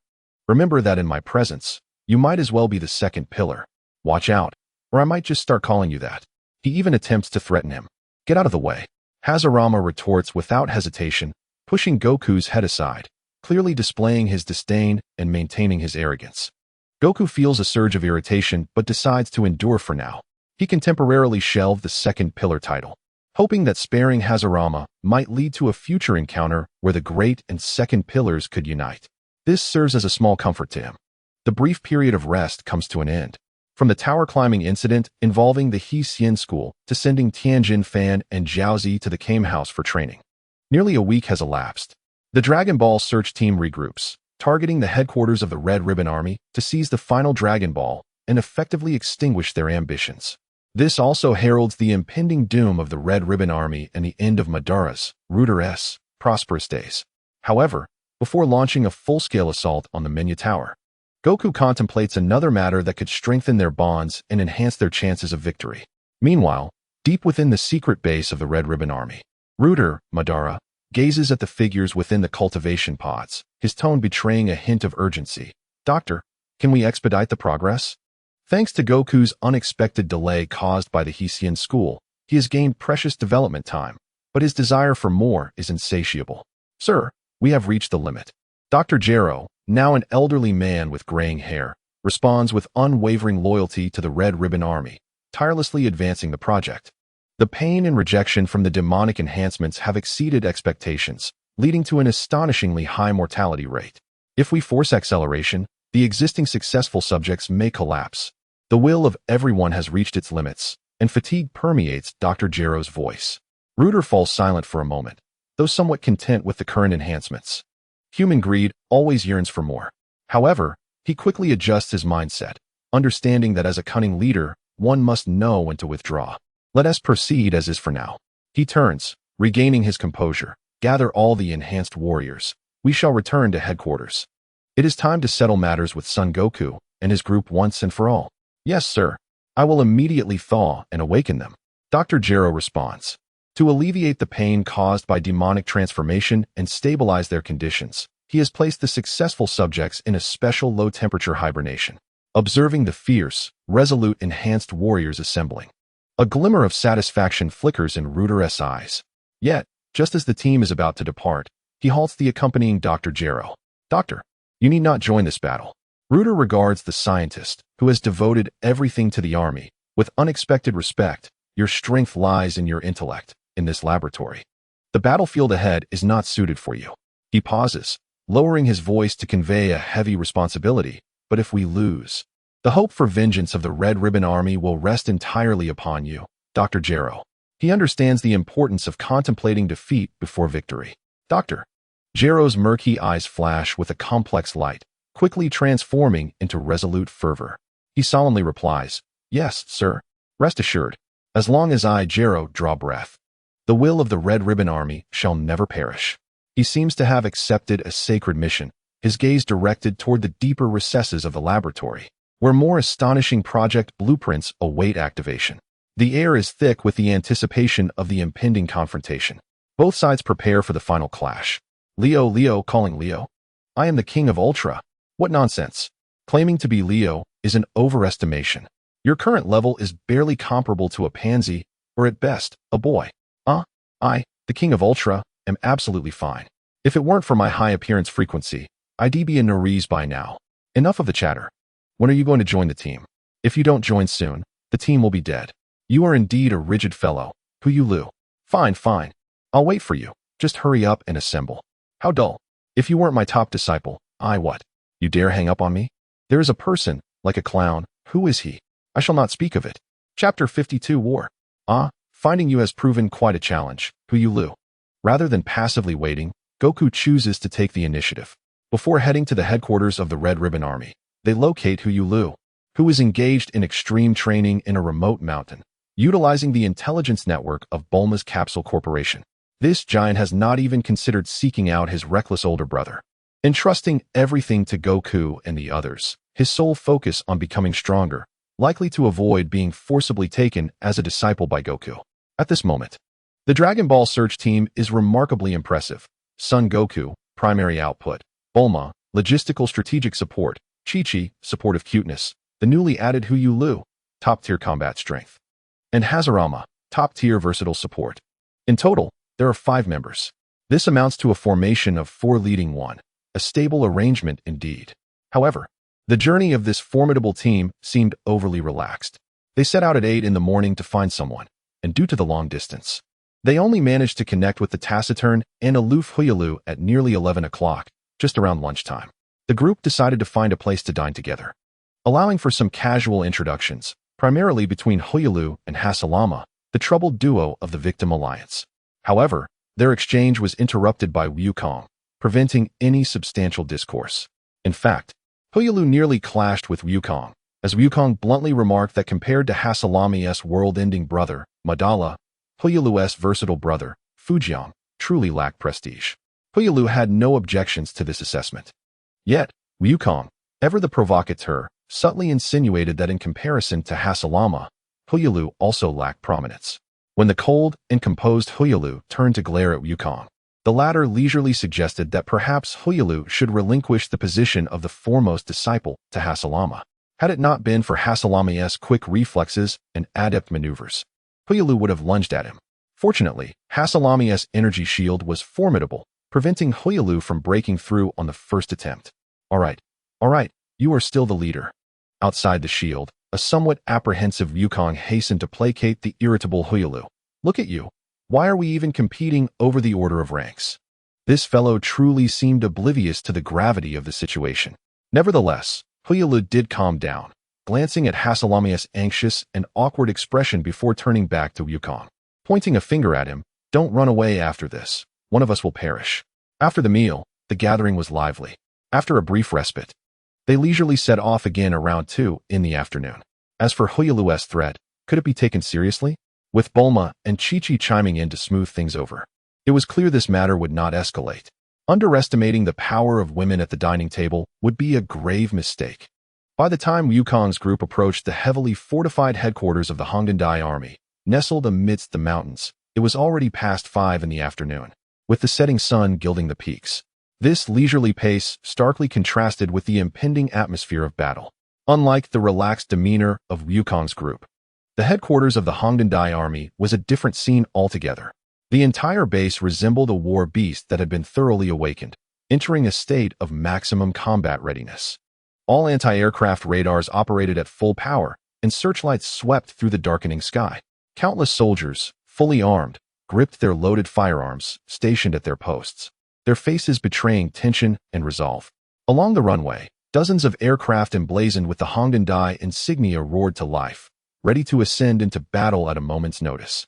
Speaker 1: Remember that in my presence, you might as well be the second pillar. Watch out, or I might just start calling you that. He even attempts to threaten him. "Get out of the way." Hashirama retorts without hesitation, pushing Goku's head aside, clearly displaying his disdain and maintaining his arrogance. Goku feels a surge of irritation but decides to endure for now. He can temporarily shelve the second pillar title, hoping that sparing Hashirama might lead to a future encounter where the great and second pillars could unite. This serves as a small comfort to him. The brief period of rest comes to an end. From the tower climbing incident involving the Xian school to sending Tianjin Fan and Jiaozi to the Kame house for training, nearly a week has elapsed. The Dragon Ball search team regroups, targeting the headquarters of the Red Ribbon Army to seize the final Dragon Ball and effectively extinguish their ambitions. This also heralds the impending doom of the Red Ribbon Army and the end of Madara's, Ruthless, prosperous days. However, before launching a full-scale assault on the Menya Tower, Goku contemplates another matter that could strengthen their bonds and enhance their chances of victory. Meanwhile, deep within the secret base of the Red Ribbon Army, Ruthless, Madara, gazes at the figures within the cultivation pods, his tone betraying a hint of urgency. "Doctor, can we expedite the progress?" Thanks to Goku's unexpected delay caused by the Xian school, he has gained precious development time, but his desire for more is insatiable. "Sir, we have reached the limit." Dr. Gero, now an elderly man with graying hair, responds with unwavering loyalty to the Red Ribbon Army, tirelessly advancing the project. The pain and rejection from the demonic enhancements have exceeded expectations, leading to an astonishingly high mortality rate. If we force acceleration, the existing successful subjects may collapse. The will of everyone has reached its limits, and fatigue permeates Dr. Gero's voice. Rooter falls silent for a moment, though somewhat content with the current enhancements. Human greed always yearns for more. However, he quickly adjusts his mindset, understanding that as a cunning leader, one must know when to withdraw. Let us proceed as is for now. He turns, regaining his composure. Gather all the enhanced warriors. We shall return to headquarters. It is time to settle matters with Son Goku and his group once and for all. Yes, sir. I will immediately thaw and awaken them. Dr. Gero responds. To alleviate the pain caused by demonic transformation and stabilize their conditions, he has placed the successful subjects in a special low-temperature hibernation, observing the fierce, resolute enhanced warriors assembling. A glimmer of satisfaction flickers in Rooter's eyes. Yet, just as the team is about to depart, he halts the accompanying Dr. Gero. Doctor, you need not join this battle. Rooter regards the scientist, who has devoted everything to the army, with unexpected respect. Your strength lies in your intellect, in this laboratory. The battlefield ahead is not suited for you. He pauses, lowering his voice to convey a heavy responsibility. But if we lose, the hope for vengeance of the Red Ribbon Army will rest entirely upon you, Dr. Gero. He understands the importance of contemplating defeat before victory. Dr. Gero's murky eyes flash with a complex light, quickly transforming into resolute fervor. He solemnly replies, Yes, sir. Rest assured, as long as I, Gero, draw breath, the will of the Red Ribbon Army shall never perish. He seems to have accepted a sacred mission, his gaze directed toward the deeper recesses of the laboratory, where more astonishing project blueprints await activation. The air is thick with the anticipation of the impending confrontation. Both sides prepare for the final clash. Leo calling Leo. I am the king of Ultra. What nonsense. Claiming to be Leo is an overestimation. Your current level is barely comparable to a pansy, or at best, a boy. I, the king of Ultra, am absolutely fine. If it weren't for my high appearance frequency, I'd be in Nariz by now. Enough of the chatter. When are you going to join the team? If you don't join soon, the team will be dead. You are indeed a rigid fellow, Huyulu. Fine. I'll wait for you. Just hurry up and assemble. How dull. If you weren't my top disciple, what? You dare hang up on me? There is a person, like a clown. Who is he? I shall not speak of it. Chapter 52 War. Finding you has proven quite a challenge, Huyulu. Rather than passively waiting, Goku chooses to take the initiative. Before heading to the headquarters of the Red Ribbon Army, they locate Huyulu, who is engaged in extreme training in a remote mountain, utilizing the intelligence network of Bulma's Capsule Corporation. This giant has not even considered seeking out his reckless older brother. Entrusting everything to Goku and the others, his sole focus on becoming stronger, likely to avoid being forcibly taken as a disciple by Goku. At this moment, the Dragon Ball Search team is remarkably impressive. Son Goku, primary output. Bulma, logistical strategic support. Chi-Chi, supportive cuteness. The newly added Huyulu, top-tier combat strength. And Hashirama, top-tier versatile support. In total, there are 5 members. This amounts to a formation of 4 leading 1. A stable arrangement indeed. However, the journey of this formidable team seemed overly relaxed. They set out at 8 in the morning to find someone, and due to the long distance, they only managed to connect with the taciturn and aloof Huyulu at nearly 11 o'clock, just around lunchtime. The group decided to find a place to dine together, allowing for some casual introductions, primarily between Huyulu and Hashirama, the troubled duo of the Victim Alliance. However, their exchange was interrupted by Wukong, preventing any substantial discourse. In fact, Huyulu nearly clashed with Wukong, as Wukong bluntly remarked that compared to Hashirama's world-ending brother, Madala, Huyulu's versatile brother, Fujian, truly lacked prestige. Huyulu had no objections to this assessment. Yet, Wukong, ever the provocateur, subtly insinuated that in comparison to Hashirama, Huyulu also lacked prominence. When the cold and composed Huyulu turned to glare at Wukong, the latter leisurely suggested that perhaps Huyulu should relinquish the position of the foremost disciple to Hashirama. Had it not been for Hashirama's quick reflexes and adept maneuvers, Huyulu would have lunged at him. Fortunately, Hashirama's energy shield was formidable, preventing Huyulu from breaking through on the first attempt. All right, you are still the leader. Outside the shield, a somewhat apprehensive Wukong hastened to placate the irritable Huyulu. Look at you. Why are we even competing over the order of ranks? This fellow truly seemed oblivious to the gravity of the situation. Nevertheless, Huyulu did calm down, glancing at Hasalami's anxious and awkward expression before turning back to Wukong. Pointing a finger at him, "Don't run away after this. One of us will perish." After the meal, the gathering was lively. After a brief respite, they leisurely set off again around 2 in the afternoon. As for Huyulu's threat, could it be taken seriously? With Bulma and Chi-Chi chiming in to smooth things over, it was clear this matter would not escalate. Underestimating the power of women at the dining table would be a grave mistake. By the time Wukong's group approached the heavily fortified headquarters of the Hongdai army, nestled amidst the mountains, it was already past 5 in the afternoon, with the setting sun gilding the peaks. This leisurely pace starkly contrasted with the impending atmosphere of battle. Unlike the relaxed demeanor of Wukong's group, the headquarters of the Hongdai army was a different scene altogether. The entire base resembled a war beast that had been thoroughly awakened, entering a state of maximum combat readiness. All anti-aircraft radars operated at full power, and searchlights swept through the darkening sky. Countless soldiers, fully armed, gripped their loaded firearms, stationed at their posts, their faces betraying tension and resolve. Along the runway, dozens of aircraft emblazoned with the Hongdai insignia roared to life, ready to ascend into battle at a moment's notice.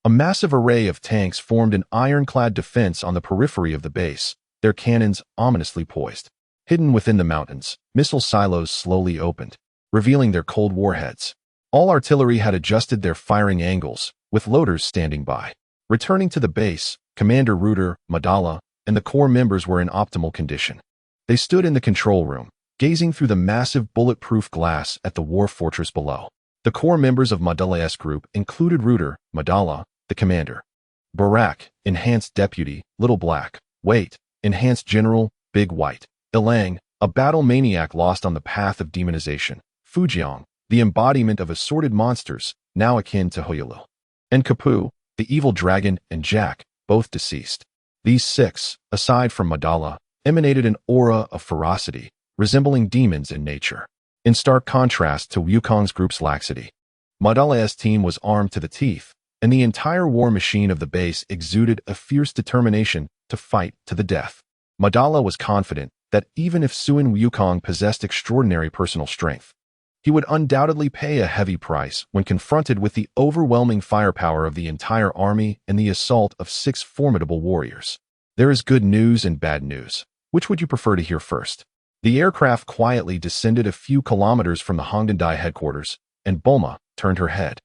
Speaker 1: A massive array of tanks formed an ironclad defense on the periphery of the base, their cannons ominously poised. Hidden within the mountains, missile silos slowly opened, revealing their cold warheads. All artillery had adjusted their firing angles, with loaders standing by. Returning to the base, Commander Reuter, Madala, and the Corps members were in optimal condition. They stood in the control room, gazing through the massive bulletproof glass at the war fortress below. The Corps members of Madala's group included Reuter, Madala, the commander; Barak, Enhanced Deputy, Little Black; Wait, Enhanced General, Big White; Ilang, a battle maniac lost on the path of demonization; Fujiang, the embodiment of assorted monsters, now akin to Huyulu; and Kapu, the evil dragon, and Jack, both deceased. These 6, aside from Madala, emanated an aura of ferocity, resembling demons in nature. In stark contrast to Wukong's group's laxity, Madala's team was armed to the teeth, and the entire war machine of the base exuded a fierce determination to fight to the death. Madala was confident that even if Suin Wukong possessed extraordinary personal strength, he would undoubtedly pay a heavy price when confronted with the overwhelming firepower of the entire army and the assault of 6 formidable warriors. There is good news and bad news. Which would you prefer to hear first? The aircraft quietly descended a few kilometers from the Hongdai headquarters, and Bulma turned her head,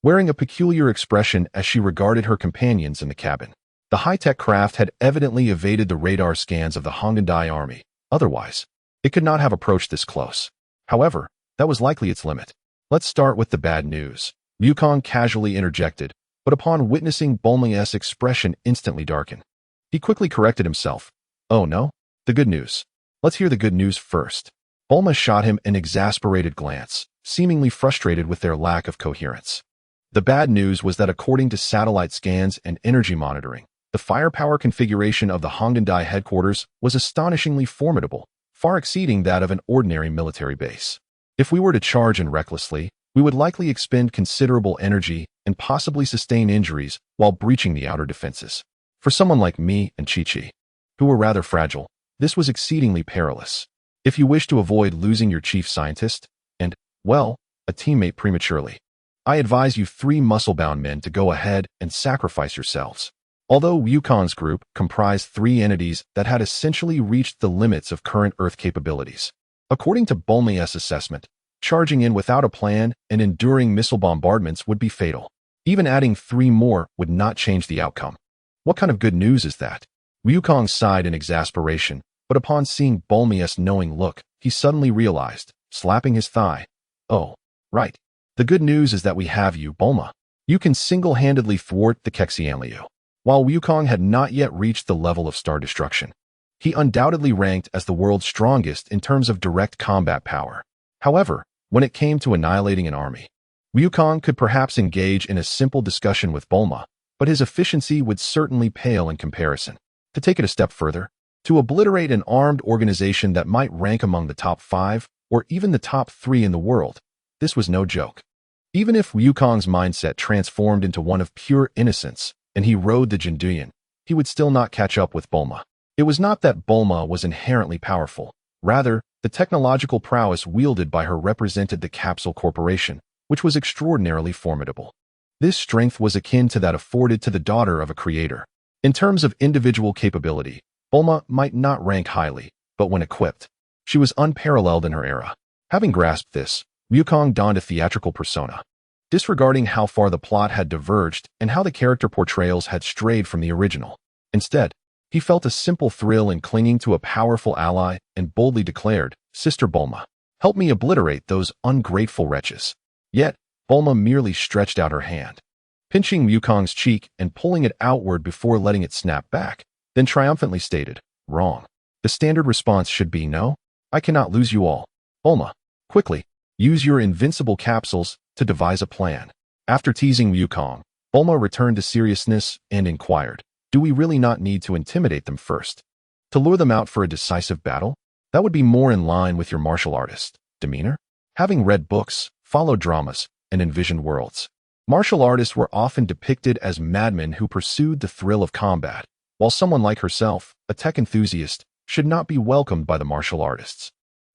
Speaker 1: wearing a peculiar expression as she regarded her companions in the cabin. The high-tech craft had evidently evaded the radar scans of the Hongdai army. Otherwise, it could not have approached this close. However, that was likely its limit. Let's start with the bad news, Wukong casually interjected, but upon witnessing Bulma's expression instantly darken, he quickly corrected himself. Oh no? The good news. Let's hear the good news first. Bulma shot him an exasperated glance, seemingly frustrated with their lack of coherence. The bad news was that according to satellite scans and energy monitoring, the firepower configuration of the Hongdai headquarters was astonishingly formidable, far exceeding that of an ordinary military base. If we were to charge in recklessly, we would likely expend considerable energy and possibly sustain injuries while breaching the outer defenses. For someone like me and Chi-Chi, who were rather fragile, this was exceedingly perilous. If you wish to avoid losing your chief scientist and, well, a teammate prematurely, I advise you 3 muscle-bound men to go ahead and sacrifice yourselves. Although Wukong's group comprised 3 entities that had essentially reached the limits of current Earth capabilities, according to Bulma's assessment, charging in without a plan and enduring missile bombardments would be fatal. Even adding 3 more would not change the outcome. What kind of good news is that? Wukong sighed in exasperation, but upon seeing Bulma's knowing look, he suddenly realized, slapping his thigh. Oh, right. The good news is that we have you, Bulma. You can single-handedly thwart the Kexianliu. While Wukong had not yet reached the level of star destruction, he undoubtedly ranked as the world's strongest in terms of direct combat power. However, when it came to annihilating an army, Wukong could perhaps engage in a simple discussion with Bulma, but his efficiency would certainly pale in comparison. To take it a step further, to obliterate an armed organization that might rank among the top 5 or even the top 3 in the world, this was no joke. Even if Wukong's mindset transformed into one of pure innocence and he rode the Jinduyan, he would still not catch up with Bulma. It was not that Bulma was inherently powerful, rather The technological prowess wielded by her represented the Capsule Corporation, which was extraordinarily formidable. This strength was akin to that afforded to the daughter of a creator. In terms of individual capability, Bulma might not rank highly, but when equipped, she was unparalleled in her era. Having grasped this, Wukong donned a theatrical persona. Disregarding how far the plot had diverged and how the character portrayals had strayed from the original. Instead, he felt a simple thrill in clinging to a powerful ally and boldly declared, "Sister Bulma, help me obliterate those ungrateful wretches." Yet, Bulma merely stretched out her hand, pinching Wukong's cheek and pulling it outward before letting it snap back, then triumphantly stated, "Wrong. The standard response should be no. I cannot lose you all. Bulma, quickly, use your invincible capsules to devise a plan." After teasing Wukong, Bulma returned to seriousness and inquired, "Do we really not need to intimidate them first? To lure them out for a decisive battle? That would be more in line with your martial artist demeanor?" Having read books, followed dramas, and envisioned worlds, martial artists were often depicted as madmen who pursued the thrill of combat, while someone like herself, a tech enthusiast, should not be welcomed by the martial artists.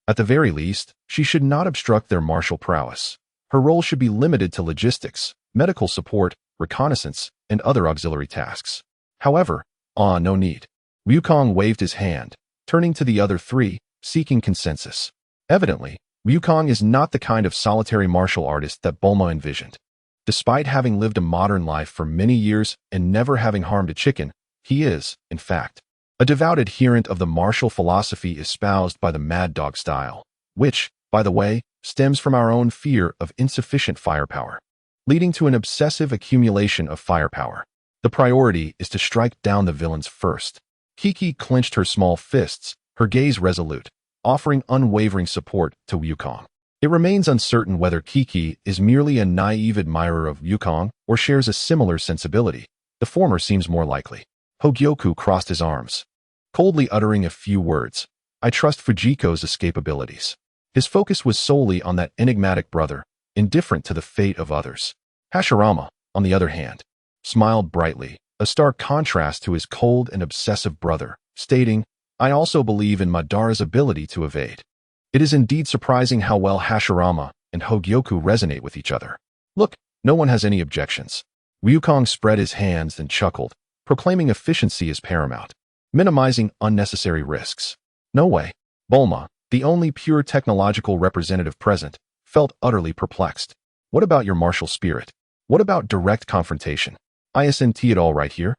Speaker 1: At the very least, she should not obstruct their martial prowess. Her role should be limited to logistics, medical support, reconnaissance, and other auxiliary tasks. However, no need. Wukong waved his hand, turning to the other three, seeking consensus. Evidently, Wukong is not the kind of solitary martial artist that Bulma envisioned. Despite having lived a modern life for many years and never having harmed a chicken, he is, in fact, a devout adherent of the martial philosophy espoused by the Mad Dog style, which, by the way, stems from our own fear of insufficient firepower, leading to an obsessive accumulation of firepower. The priority is to strike down the villains first. Kiki clenched her small fists, her gaze resolute, offering unwavering support to Wukong. It remains uncertain whether Kiki is merely a naive admirer of Wukong or shares a similar sensibility. The former seems more likely. Hogyoku crossed his arms, coldly uttering a few words. "I trust Fujiko's escape abilities." His focus was solely on that enigmatic brother, indifferent to the fate of others. Hashirama, on the other hand, smiled brightly, a stark contrast to his cold and obsessive brother, stating, "I also believe in Madara's ability to evade." It is indeed surprising how well Hashirama and Hogyoku resonate with each other. "Look, no one has any objections." Wukong spread his hands and chuckled, proclaiming efficiency as paramount, minimizing unnecessary risks. No way. Bulma, the only pure technological representative present, felt utterly perplexed. "What about your martial spirit? What about direct confrontation? Isn't it all right here?"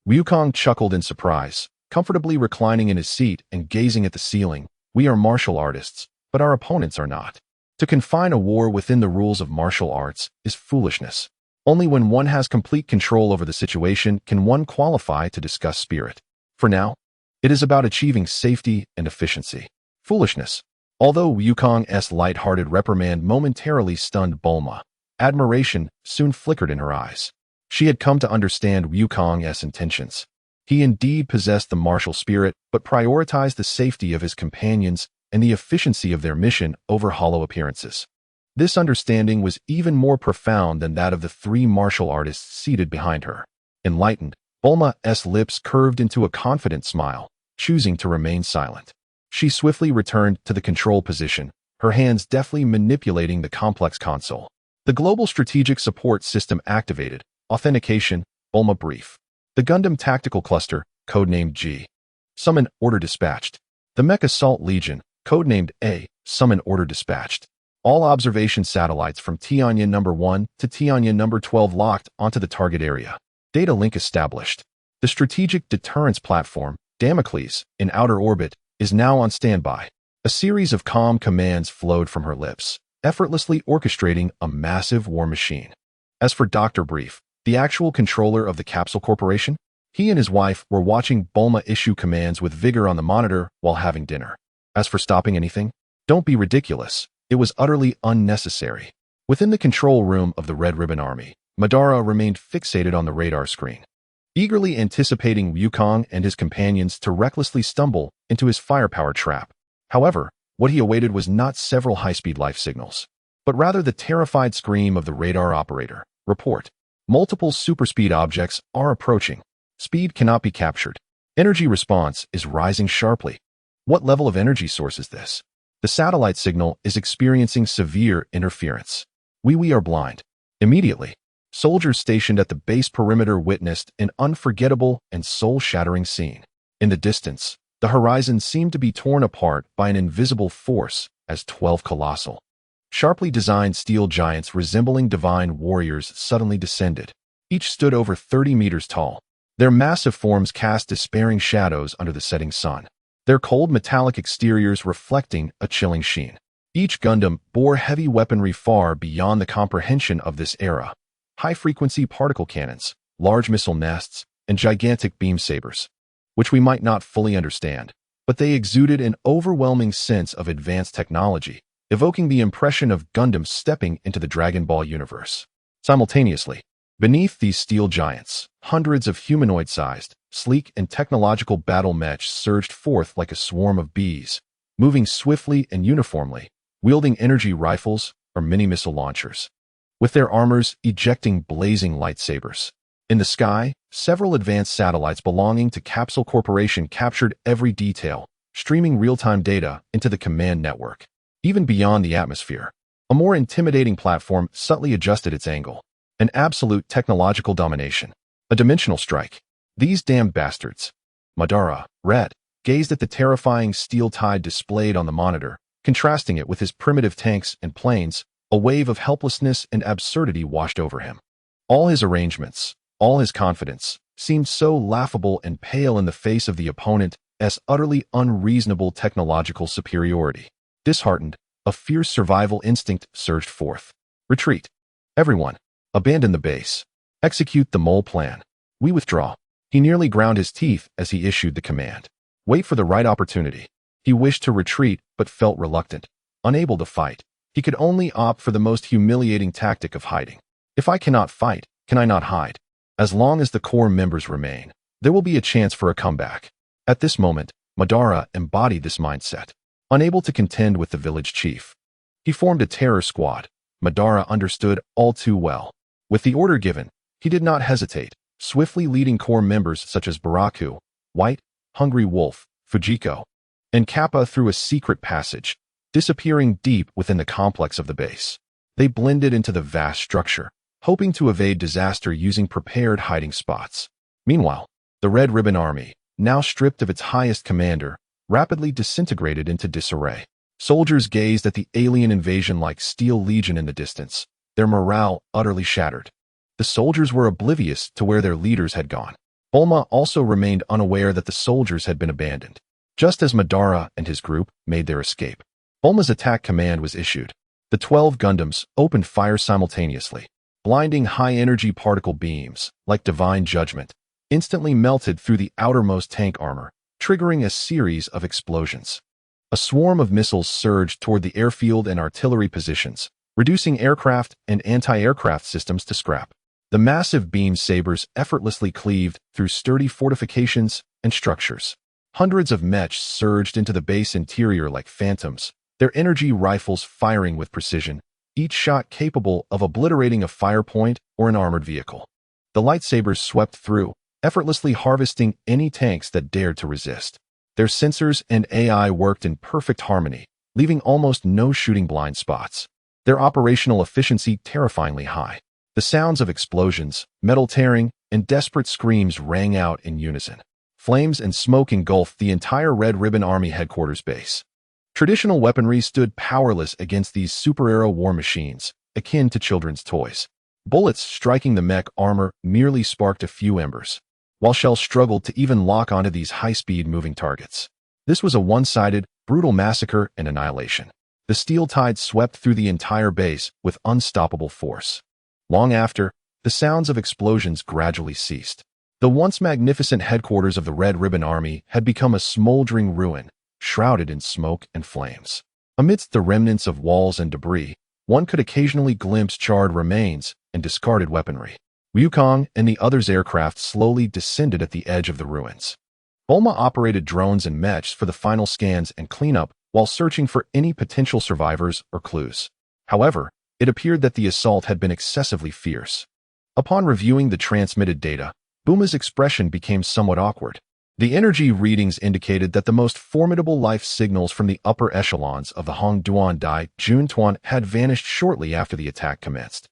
Speaker 1: Wukong chuckled in surprise, comfortably reclining in his seat and gazing at the ceiling. "We are martial artists, but our opponents are not. To confine a war within the rules of martial arts is foolishness. Only when one has complete control over the situation can one qualify to discuss spirit. For now, it is about achieving safety and efficiency." Foolishness. Although Wukong's light-hearted reprimand momentarily stunned Bulma, admiration soon flickered in her eyes. She had come to understand Wukong's intentions. He indeed possessed the martial spirit, but prioritized the safety of his companions and the efficiency of their mission over hollow appearances. This understanding was even more profound than that of the three martial artists seated behind her. Enlightened, Bulma's lips curved into a confident smile, choosing to remain silent. She swiftly returned to the control position, her hands deftly manipulating the complex console. The Global Strategic Support System activated. Authentication, Bulma brief. The Gundam Tactical Cluster, codenamed G. Summon order dispatched. The Mech Assault Legion, codenamed A. Summon order dispatched. All observation satellites from Tianyin number 1 to Tianyin number 12 locked onto the target area. Data link established. The Strategic Deterrence Platform, Damocles, in outer orbit, is now on standby. A series of calm commands flowed from her lips, effortlessly orchestrating a massive war machine. As for Dr. Brief, the actual controller of the Capsule Corporation, he and his wife were watching Bulma issue commands with vigor on the monitor while having dinner. As for stopping anything, don't be ridiculous. It was utterly unnecessary. Within the control room of the Red Ribbon Army, Madara remained fixated on the radar screen, eagerly anticipating Wukong and his companions to recklessly stumble into his firepower trap. However, what he awaited was not several high-speed life signals, but rather the terrified scream of the radar operator. Report. Multiple superspeed objects are approaching. Speed cannot be captured. Energy response is rising sharply. What level of energy source is this? The satellite signal is experiencing severe interference. We are blind. Immediately, soldiers stationed at the base perimeter witnessed an unforgettable and soul-shattering scene. In the distance, the horizon seemed to be torn apart by an invisible force as 12 colossal, sharply designed steel giants resembling divine warriors suddenly descended. Each stood over 30 meters tall. Their massive forms cast despairing shadows under the setting sun, their cold metallic exteriors reflecting a chilling sheen. Each Gundam bore heavy weaponry far beyond the comprehension of this era. High-frequency particle cannons, large missile nests, and gigantic beam sabers, which we might not fully understand, but they exuded an overwhelming sense of advanced technology, evoking the impression of Gundam stepping into the Dragon Ball universe. Simultaneously, beneath these steel giants, hundreds of humanoid-sized, sleek and technological battle mechs surged forth like a swarm of bees, moving swiftly and uniformly, wielding energy rifles or mini-missile launchers, with their armors ejecting blazing lightsabers. In the sky, several advanced satellites belonging to Capsule Corporation captured every detail, streaming real-time data into the command network. Even beyond the atmosphere, a more intimidating platform subtly adjusted its angle. An absolute technological domination. A dimensional strike. These damned bastards. Madara, Red, gazed at the terrifying steel tide displayed on the monitor, contrasting it with his primitive tanks and planes. A wave of helplessness and absurdity washed over him. All his arrangements, all his confidence, seemed so laughable and pale in the face of the opponent's utterly unreasonable technological superiority. Disheartened, a fierce survival instinct surged forth. Retreat. Everyone, abandon the base. Execute the mole plan. We withdraw. He nearly ground his teeth as he issued the command. Wait for the right opportunity. He wished to retreat but felt reluctant. Unable to fight, he could only opt for the most humiliating tactic of hiding. If I cannot fight, can I not hide? As long as the core members remain, there will be a chance for a comeback. At this moment, Madara embodied this mindset. Unable to contend with the village chief, he formed a terror squad. Madara understood all too well. With the order given, he did not hesitate, swiftly leading core members such as Baraku, White, Hungry Wolf, Fujiko, and Kappa through a secret passage, disappearing deep within the complex of the base. They blended into the vast structure, hoping to evade disaster using prepared hiding spots. Meanwhile, the Red Ribbon Army, now stripped of its highest commander, rapidly disintegrated into disarray. Soldiers gazed at the alien invasion like Steel Legion in the distance, their morale utterly shattered. The soldiers were oblivious to where their leaders had gone. Bulma also remained unaware that the soldiers had been abandoned, just as Madara and his group made their escape. Bulma's attack command was issued. The 12 Gundams opened fire simultaneously. Blinding high-energy particle beams, like divine judgment, instantly melted through the outermost tank armor, triggering a series of explosions. A swarm of missiles surged toward the airfield and artillery positions, reducing aircraft and anti-aircraft systems to scrap. The massive beam sabers effortlessly cleaved through sturdy fortifications and structures. Hundreds of mechs surged into the base interior like phantoms, their energy rifles firing with precision, each shot capable of obliterating a fire point or an armored vehicle. The lightsabers swept through, effortlessly harvesting any tanks that dared to resist. Their sensors and AI worked in perfect harmony, leaving almost no shooting blind spots. Their operational efficiency terrifyingly high. The sounds of explosions, metal tearing, and desperate screams rang out in unison. Flames and smoke engulfed the entire Red Ribbon Army headquarters base. Traditional weaponry stood powerless against these super-era war machines, akin to children's toys. Bullets striking the mech armor merely sparked a few embers, while shells struggled to even lock onto these high-speed moving targets. This was a one-sided, brutal massacre and annihilation. The steel tide swept through the entire base with unstoppable force. Long after, the sounds of explosions gradually ceased. The once magnificent headquarters of the Red Ribbon Army had become a smoldering ruin, shrouded in smoke and flames. Amidst the remnants of walls and debris, one could occasionally glimpse charred remains and discarded weaponry. Wukong and the others' aircraft slowly descended at the edge of the ruins. Bulma operated drones and mechs for the final scans and cleanup while searching for any potential survivors or clues. However, it appeared that the assault had been excessively fierce. Upon reviewing the transmitted data, Bulma's expression became somewhat awkward. The energy readings indicated that the most formidable life signals from the upper echelons of the Hongduan Dai Juntuan had vanished shortly after the attack commenced,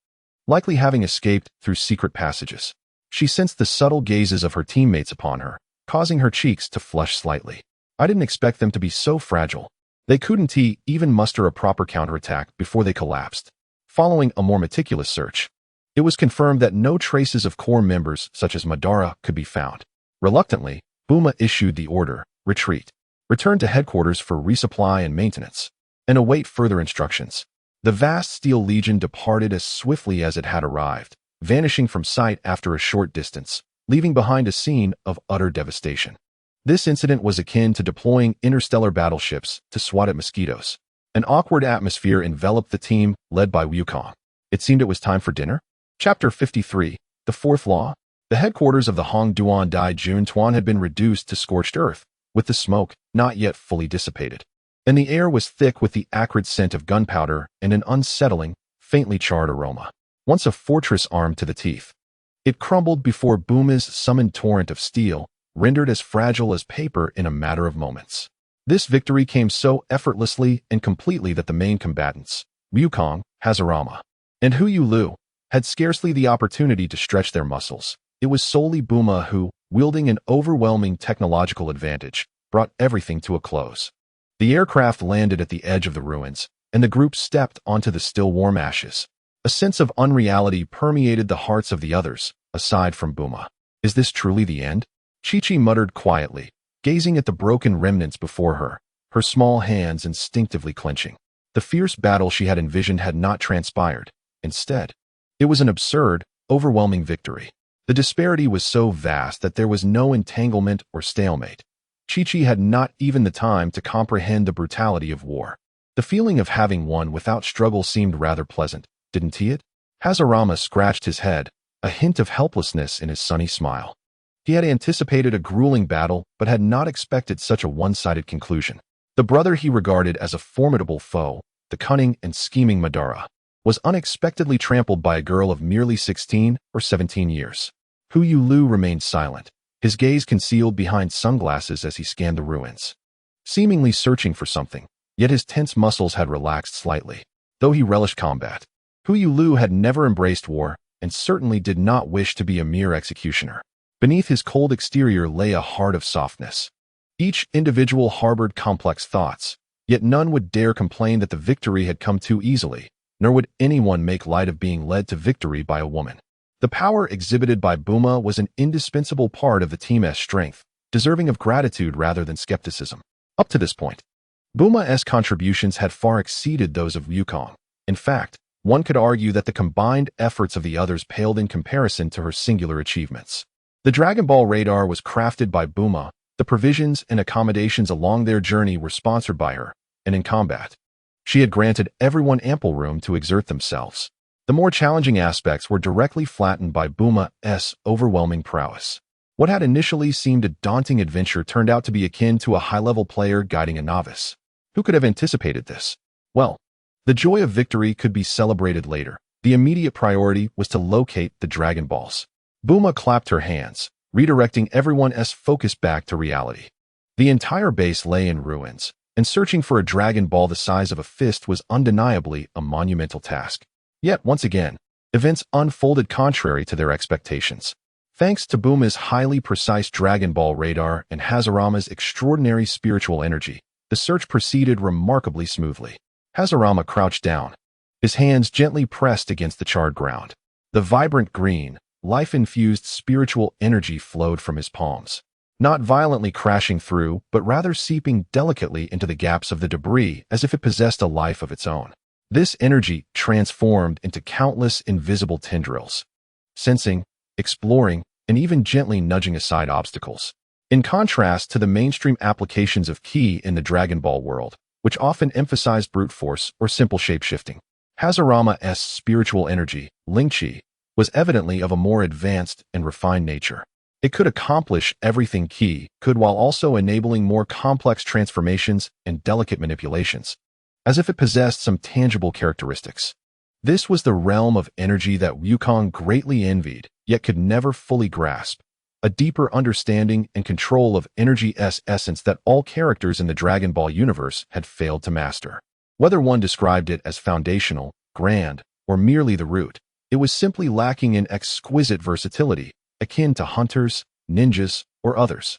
Speaker 1: likely having escaped through secret passages. She sensed the subtle gazes of her teammates upon her, causing her cheeks to flush slightly. I didn't expect them to be so fragile. They couldn't even muster a proper counterattack before they collapsed. Following a more meticulous search, it was confirmed that no traces of core members such as Madara could be found. Reluctantly, Buma issued the order, retreat, return to headquarters for resupply and maintenance, and await further instructions. The vast Steel Legion departed as swiftly as it had arrived, vanishing from sight after a short distance, leaving behind a scene of utter devastation. This incident was akin to deploying interstellar battleships to swat at mosquitoes. An awkward atmosphere enveloped the team led by Wukong. It seemed it was time for dinner. Chapter 53, The Fourth Law. The headquarters of the Hongduan Dai Juntuan had been reduced to scorched earth, with the smoke not yet fully dissipated. And the air was thick with the acrid scent of gunpowder and an unsettling, faintly charred aroma. Once a fortress armed to the teeth, it crumbled before Buma's summoned torrent of steel, rendered as fragile as paper in a matter of moments. This victory came so effortlessly and completely that the main combatants, Wukong, Hashirama, and Huyu Liu, had scarcely the opportunity to stretch their muscles. It was solely Buma who, wielding an overwhelming technological advantage, brought everything to a close. The aircraft landed at the edge of the ruins, and the group stepped onto the still warm ashes. A sense of unreality permeated the hearts of the others, aside from Buma. Is this truly the end? Chi-Chi muttered quietly, gazing at the broken remnants before her, her small hands instinctively clenching. The fierce battle she had envisioned had not transpired. Instead, it was an absurd, overwhelming victory. The disparity was so vast that there was no entanglement or stalemate. Chi-Chi had not even the time to comprehend the brutality of war. The feeling of having won without struggle seemed rather pleasant, didn't it? Hashirama scratched his head, a hint of helplessness in his sunny smile. He had anticipated a grueling battle, but had not expected such a one-sided conclusion. The brother he regarded as a formidable foe, the cunning and scheming Madara, was unexpectedly trampled by a girl of merely 16 or 17 years. Huyu Liu remained silent, his gaze concealed behind sunglasses as he scanned the ruins, seemingly searching for something, yet his tense muscles had relaxed slightly. Though he relished combat, Huyu Liu had never embraced war and certainly did not wish to be a mere executioner. Beneath his cold exterior lay a heart of softness. Each individual harbored complex thoughts, yet none would dare complain that the victory had come too easily, nor would anyone make light of being led to victory by a woman. The power exhibited by Buma was an indispensable part of the team's strength, deserving of gratitude rather than skepticism. Up to this point, Buma's contributions had far exceeded those of Wukong. In fact, one could argue that the combined efforts of the others paled in comparison to her singular achievements. The Dragon Ball radar was crafted by Buma, the provisions and accommodations along their journey were sponsored by her, and in combat, she had granted everyone ample room to exert themselves. The more challenging aspects were directly flattened by Buma's overwhelming prowess. What had initially seemed a daunting adventure turned out to be akin to a high-level player guiding a novice. Who could have anticipated this? Well, the joy of victory could be celebrated later. The immediate priority was to locate the Dragon Balls. Buma clapped her hands, redirecting everyone's focus back to reality. The entire base lay in ruins, and searching for a Dragon Ball the size of a fist was undeniably a monumental task. Yet, once again, events unfolded contrary to their expectations. Thanks to Buma's highly precise Dragon Ball radar and Hashirama's extraordinary spiritual energy, the search proceeded remarkably smoothly. Hashirama crouched down, his hands gently pressed against the charred ground. The vibrant green, life-infused spiritual energy flowed from his palms, not violently crashing through, but rather seeping delicately into the gaps of the debris as if it possessed a life of its own. This energy transformed into countless invisible tendrils, sensing, exploring, and even gently nudging aside obstacles. In contrast to the mainstream applications of ki in the Dragon Ball world, which often emphasized brute force or simple shape-shifting, Hashirama's spiritual energy, Ling Qi, was evidently of a more advanced and refined nature. It could accomplish everything ki could while also enabling more complex transformations and delicate manipulations, as if it possessed some tangible characteristics. This was the realm of energy that Wukong greatly envied, yet could never fully grasp. a deeper understanding and control of energy's essence that all characters in the Dragon Ball universe had failed to master. Whether one described it as foundational, grand, or merely the root, it was simply lacking in exquisite versatility, akin to hunters, ninjas, or others.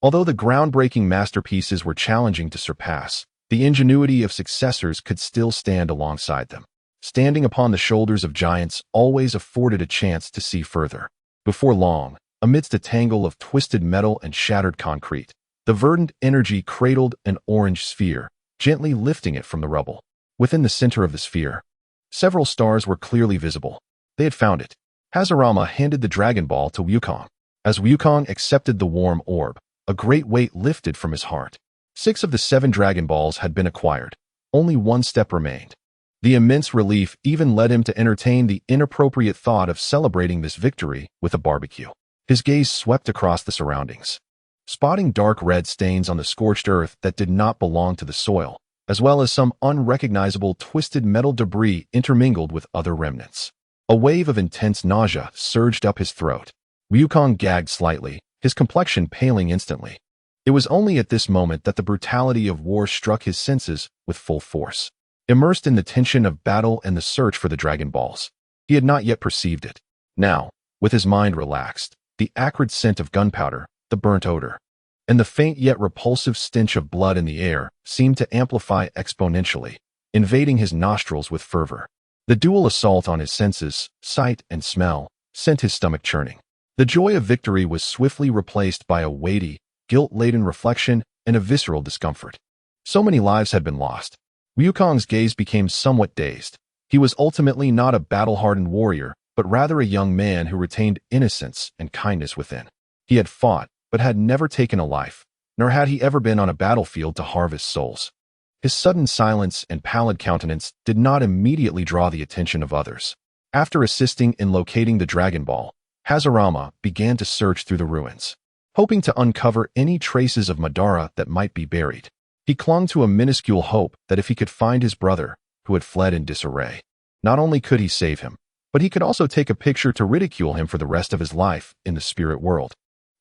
Speaker 1: Although the groundbreaking masterpieces were challenging to surpass, the ingenuity of successors could still stand alongside them. Standing upon the shoulders of giants always afforded a chance to see further. Before long, amidst a tangle of twisted metal and shattered concrete, the verdant energy cradled an orange sphere, gently lifting it from the rubble. Within the center of the sphere, several stars were clearly visible. They had found it. Hashirama handed the Dragon Ball to Wukong. As Wukong accepted the warm orb, a great weight lifted from his heart. 6 of the 7 Dragon Balls had been acquired. Only one step remained. The immense relief even led him to entertain the inappropriate thought of celebrating this victory with a barbecue. His gaze swept across the surroundings, spotting dark red stains on the scorched earth that did not belong to the soil, as well as some unrecognizable twisted metal debris intermingled with other remnants. A wave of intense nausea surged up his throat. Wukong gagged slightly, his complexion paling instantly. It was only at this moment that the brutality of war struck his senses with full force. Immersed in the tension of battle and the search for the Dragon Balls, he had not yet perceived it. Now, with his mind relaxed, the acrid scent of gunpowder, the burnt odor, and the faint yet repulsive stench of blood in the air seemed to amplify exponentially, invading his nostrils with fervor. The dual assault on his senses, sight and smell, sent his stomach churning. The joy of victory was swiftly replaced by a weighty, guilt-laden reflection and a visceral discomfort. So many lives had been lost. Wukong's gaze became somewhat dazed. He was ultimately not a battle-hardened warrior, but rather a young man who retained innocence and kindness within. He had fought, but had never taken a life, nor had he ever been on a battlefield to harvest souls. His sudden silence and pallid countenance did not immediately draw the attention of others. After assisting in locating the Dragon Ball, Hashirama began to search through the ruins, hoping to uncover any traces of Madara that might be buried. He clung to a minuscule hope that if he could find his brother, who had fled in disarray, not only could he save him, but he could also take a picture to ridicule him for the rest of his life in the spirit world.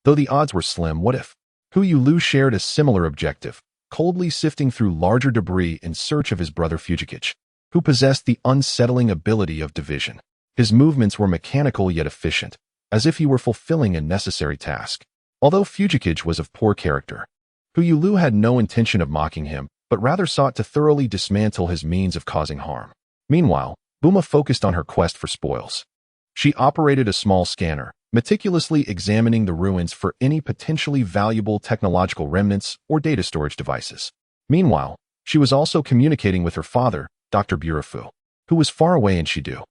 Speaker 1: Though the odds were slim, what if? Hu Yulu shared a similar objective, coldly sifting through larger debris in search of his brother Fujikage, who possessed the unsettling ability of division. His movements were mechanical yet efficient, as if he were fulfilling a necessary task. Although Fujikage was of poor character, Hu Yulu had no intention of mocking him, but rather sought to thoroughly dismantle his means of causing harm. Meanwhile, Buma focused on her quest for spoils. She operated a small scanner, meticulously examining the ruins for any potentially valuable technological remnants or data storage devices. Meanwhile, she was also communicating with her father, Dr. Burafu, who was far away in Shidu,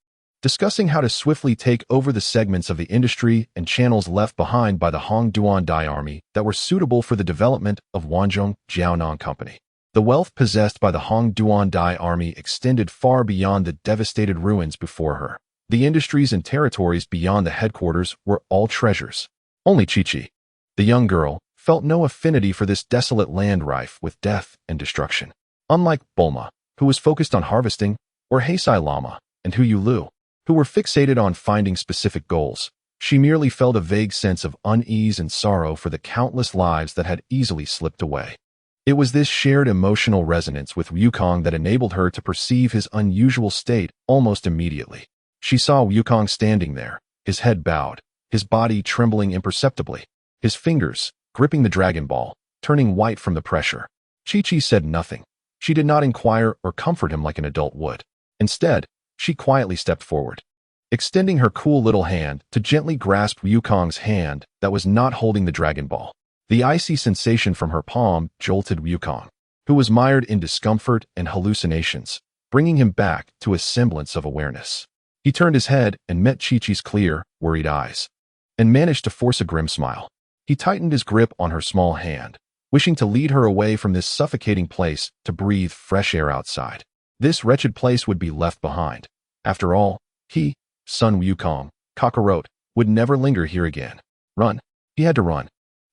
Speaker 1: discussing how to swiftly take over the segments of the industry and channels left behind by the Hongduan Dai Army that were suitable for the development of Wanzhong Jiaonan Company. The wealth possessed by the Hongduan Dai Army extended far beyond the devastated ruins before her. The industries and territories beyond the headquarters were all treasures. Only Chi-Chi, the young girl, felt no affinity for this desolate land rife with death and destruction. Unlike Bulma, who was focused on harvesting, or Heisei Lama and Hu Yulu, who were fixated on finding specific goals, she merely felt a vague sense of unease and sorrow for the countless lives that had easily slipped away. It was this shared emotional resonance with Wukong that enabled her to perceive his unusual state almost immediately. She saw Wukong standing there, his head bowed, his body trembling imperceptibly, his fingers, gripping the Dragon Ball, turning white from the pressure. Chi-Chi said nothing. She did not inquire or comfort him like an adult would. Instead, she quietly stepped forward, extending her cool little hand to gently grasp Wukong's hand that was not holding the Dragon Ball. The icy sensation from her palm jolted Wukong, who was mired in discomfort and hallucinations, bringing him back to a semblance of awareness. He turned his head and met Chi-Chi's clear, worried eyes, and managed to force a grim smile. He tightened his grip on her small hand, wishing to lead her away from this suffocating place to breathe fresh air outside. This wretched place would be left behind. After all, he, son Wukong, Kakarot, would never linger here again. Run. He had to run.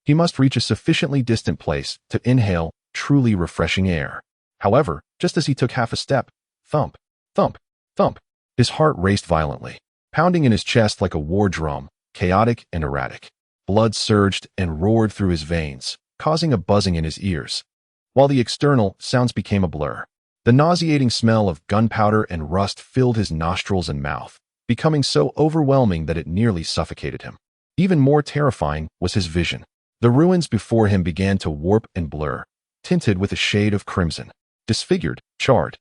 Speaker 1: He must reach a sufficiently distant place to inhale truly refreshing air. However, just as he took half a step, thump, thump, thump, his heart raced violently, pounding in his chest like a war drum, chaotic and erratic. Blood surged and roared through his veins, causing a buzzing in his ears, while the external sounds became a blur. The nauseating smell of gunpowder and rust filled his nostrils and mouth, becoming so overwhelming that it nearly suffocated him. Even more terrifying was his vision. The ruins before him began to warp and blur, tinted with a shade of crimson. Disfigured, charred,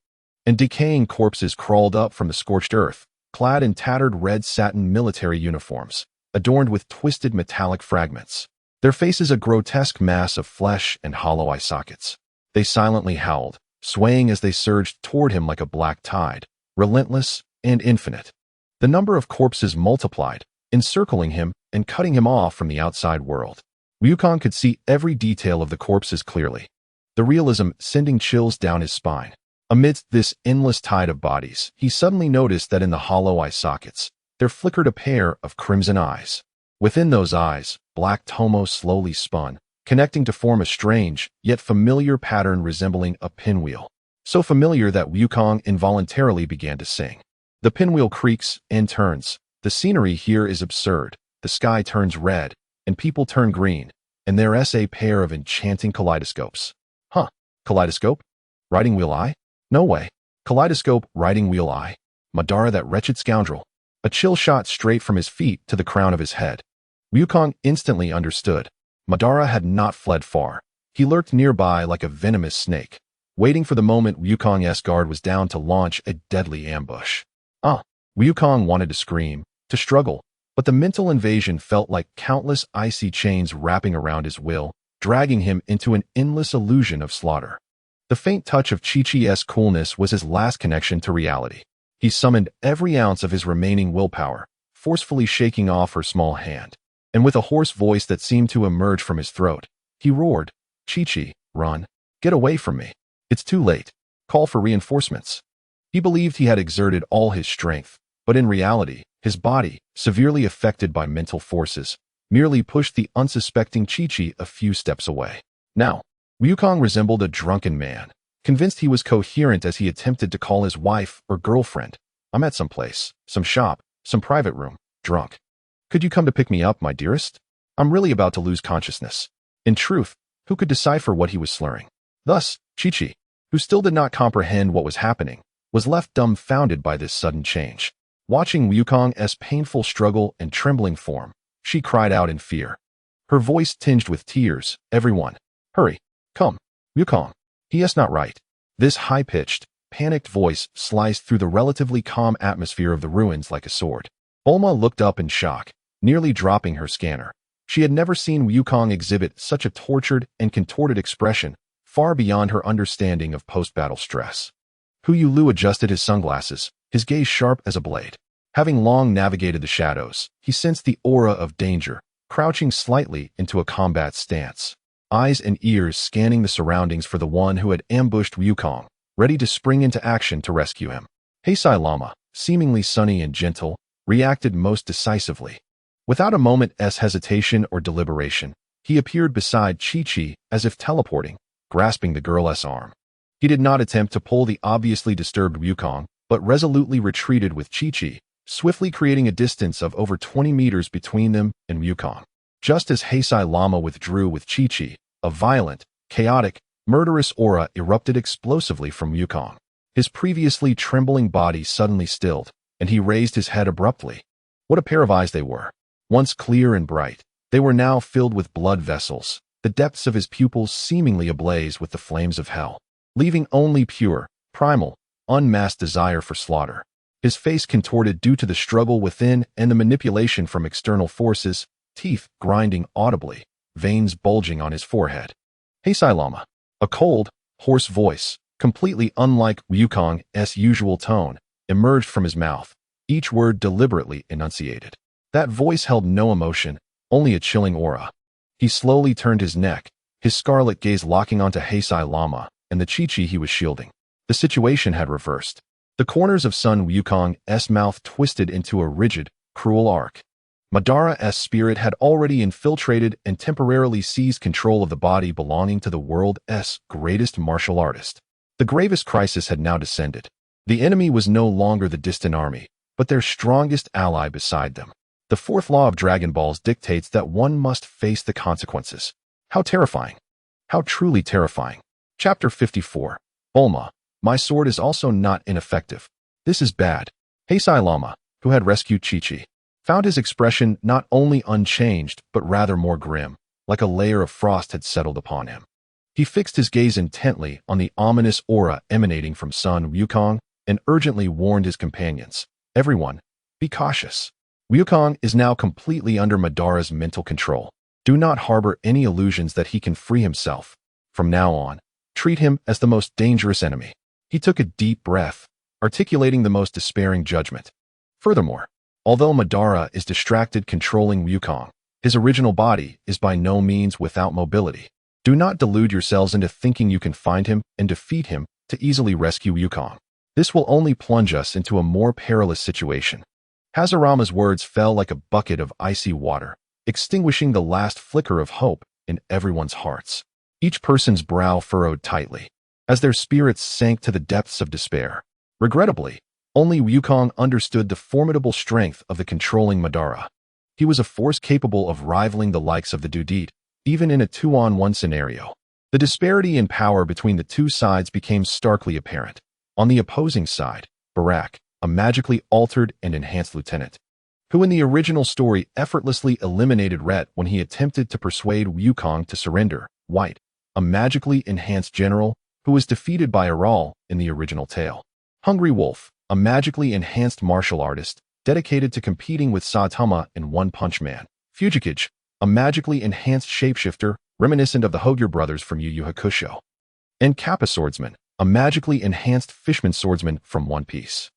Speaker 1: and decaying corpses crawled up from the scorched earth, clad in tattered red satin military uniforms, adorned with twisted metallic fragments. Their faces a grotesque mass of flesh and hollow eye sockets. They silently howled, swaying as they surged toward him like a black tide, relentless and infinite. The number of corpses multiplied, encircling him and cutting him off from the outside world. Wukong could see every detail of the corpses clearly, the realism sending chills down his spine. Amidst this endless tide of bodies, he suddenly noticed that in the hollow eye sockets, there flickered a pair of crimson eyes. Within those eyes, black tomo slowly spun, connecting to form a strange, yet familiar pattern resembling a pinwheel. So familiar that Wukong involuntarily began to sing. The pinwheel creaks and turns. The scenery here is absurd. The sky turns red, and people turn green, and there's a pair of enchanting kaleidoscopes. Huh, kaleidoscope? Riding wheel eye? No way. Kaleidoscope, riding wheel eye. Madara, that wretched scoundrel. A chill shot straight from his feet to the crown of his head. Wukong instantly understood. Madara had not fled far. He lurked nearby like a venomous snake, waiting for the moment Wukong's guard was down to launch a deadly ambush. Wukong wanted to scream, to struggle, but the mental invasion felt like countless icy chains wrapping around his will, dragging him into an endless illusion of slaughter. The faint touch of Chi-Chi's coolness was his last connection to reality. He summoned every ounce of his remaining willpower, forcefully shaking off her small hand. And with a hoarse voice that seemed to emerge from his throat, he roared, "Chi-Chi, run. Get away from me. It's too late. Call for reinforcements." He believed he had exerted all his strength, but in reality, his body, severely affected by mental forces, merely pushed the unsuspecting Chi-Chi a few steps away. Now, Wukong resembled a drunken man, convinced he was coherent as he attempted to call his wife or girlfriend. "I'm at some place, some shop, some private room, drunk. Could you come to pick me up, my dearest? I'm really about to lose consciousness." In truth, who could decipher what he was slurring? Thus, Chi-Chi, who still did not comprehend what was happening, was left dumbfounded by this sudden change. Watching Wukong's painful struggle and trembling form, she cried out in fear. Her voice tinged with tears, "Everyone, hurry, come, Wukong. He is not right." This high-pitched, panicked voice sliced through the relatively calm atmosphere of the ruins like a sword. Bulma looked up in shock, nearly dropping her scanner. She had never seen Wukong exhibit such a tortured and contorted expression, far beyond her understanding of post-battle stress. Hu Lu adjusted his sunglasses, his gaze sharp as a blade. Having long navigated the shadows, he sensed the aura of danger, crouching slightly into a combat stance. Eyes and ears scanning the surroundings for the one who had ambushed Wukong, ready to spring into action to rescue him. Heisai Lama, seemingly sunny and gentle, reacted most decisively. Without a moment's hesitation or deliberation, he appeared beside Chi-Chi as if teleporting, grasping the girl's arm. He did not attempt to pull the obviously disturbed Wukong, but resolutely retreated with Chi-Chi, swiftly creating a distance of over 20 meters between them and Wukong. Just as Heisai Lama withdrew with Chi-Chi, a violent, chaotic, murderous aura erupted explosively from Wukong. His previously trembling body suddenly stilled, and he raised his head abruptly. What a pair of eyes they were! Once clear and bright, they were now filled with blood vessels, the depths of his pupils seemingly ablaze with the flames of hell, leaving only pure, primal, unmasked desire for slaughter. His face contorted due to the struggle within and the manipulation from external forces, teeth grinding audibly, veins bulging on his forehead. Heisai Lama. A cold, hoarse voice, completely unlike Wukong's usual tone, emerged from his mouth, each word deliberately enunciated. That voice held no emotion, only a chilling aura. He slowly turned his neck, his scarlet gaze locking onto Heisai Lama and the Chi-Chi he was shielding. The situation had reversed. The corners of Sun Wukong's mouth twisted into a rigid, cruel arc. Madara's spirit had already infiltrated and temporarily seized control of the body belonging to the world's greatest martial artist. The gravest crisis had now descended. The enemy was no longer the distant army, but their strongest ally beside them. The fourth law of Dragon Balls dictates that one must face the consequences. How terrifying. How truly terrifying. Chapter 54. Bulma. My sword is also not ineffective. This is bad. Heisei Lama, who had rescued Chi-Chi, found his expression not only unchanged but rather more grim, like a layer of frost had settled upon him. He fixed his gaze intently on the ominous aura emanating from Sun Wukong and urgently warned his companions. Everyone, be cautious. Wukong is now completely under Madara's mental control. Do not harbor any illusions that he can free himself. From now on, treat him as the most dangerous enemy. He took a deep breath, articulating the most despairing judgment. Furthermore, although Madara is distracted controlling Wukong, his original body is by no means without mobility. Do not delude yourselves into thinking you can find him and defeat him to easily rescue Wukong. This will only plunge us into a more perilous situation. Hashirama's words fell like a bucket of icy water, extinguishing the last flicker of hope in everyone's hearts. Each person's brow furrowed tightly, as their spirits sank to the depths of despair. Regrettably, only Wukong understood the formidable strength of the controlling Madara. He was a force capable of rivaling the likes of the Dudite, even in a 2-on-1 scenario. The disparity in power between the two sides became starkly apparent. On the opposing side, Barak, a magically altered and enhanced lieutenant, who in the original story effortlessly eliminated Ret when he attempted to persuade Wukong to surrender, White, a magically enhanced general who was defeated by Aral in the original tale. Hungry Wolf, a magically enhanced martial artist dedicated to competing with Saitama in One Punch Man. Fujikage, a magically enhanced shapeshifter reminiscent of the Hogyer brothers from Yu Yu Hakusho. And Kappa Swordsman, a magically enhanced fishman swordsman from One Piece.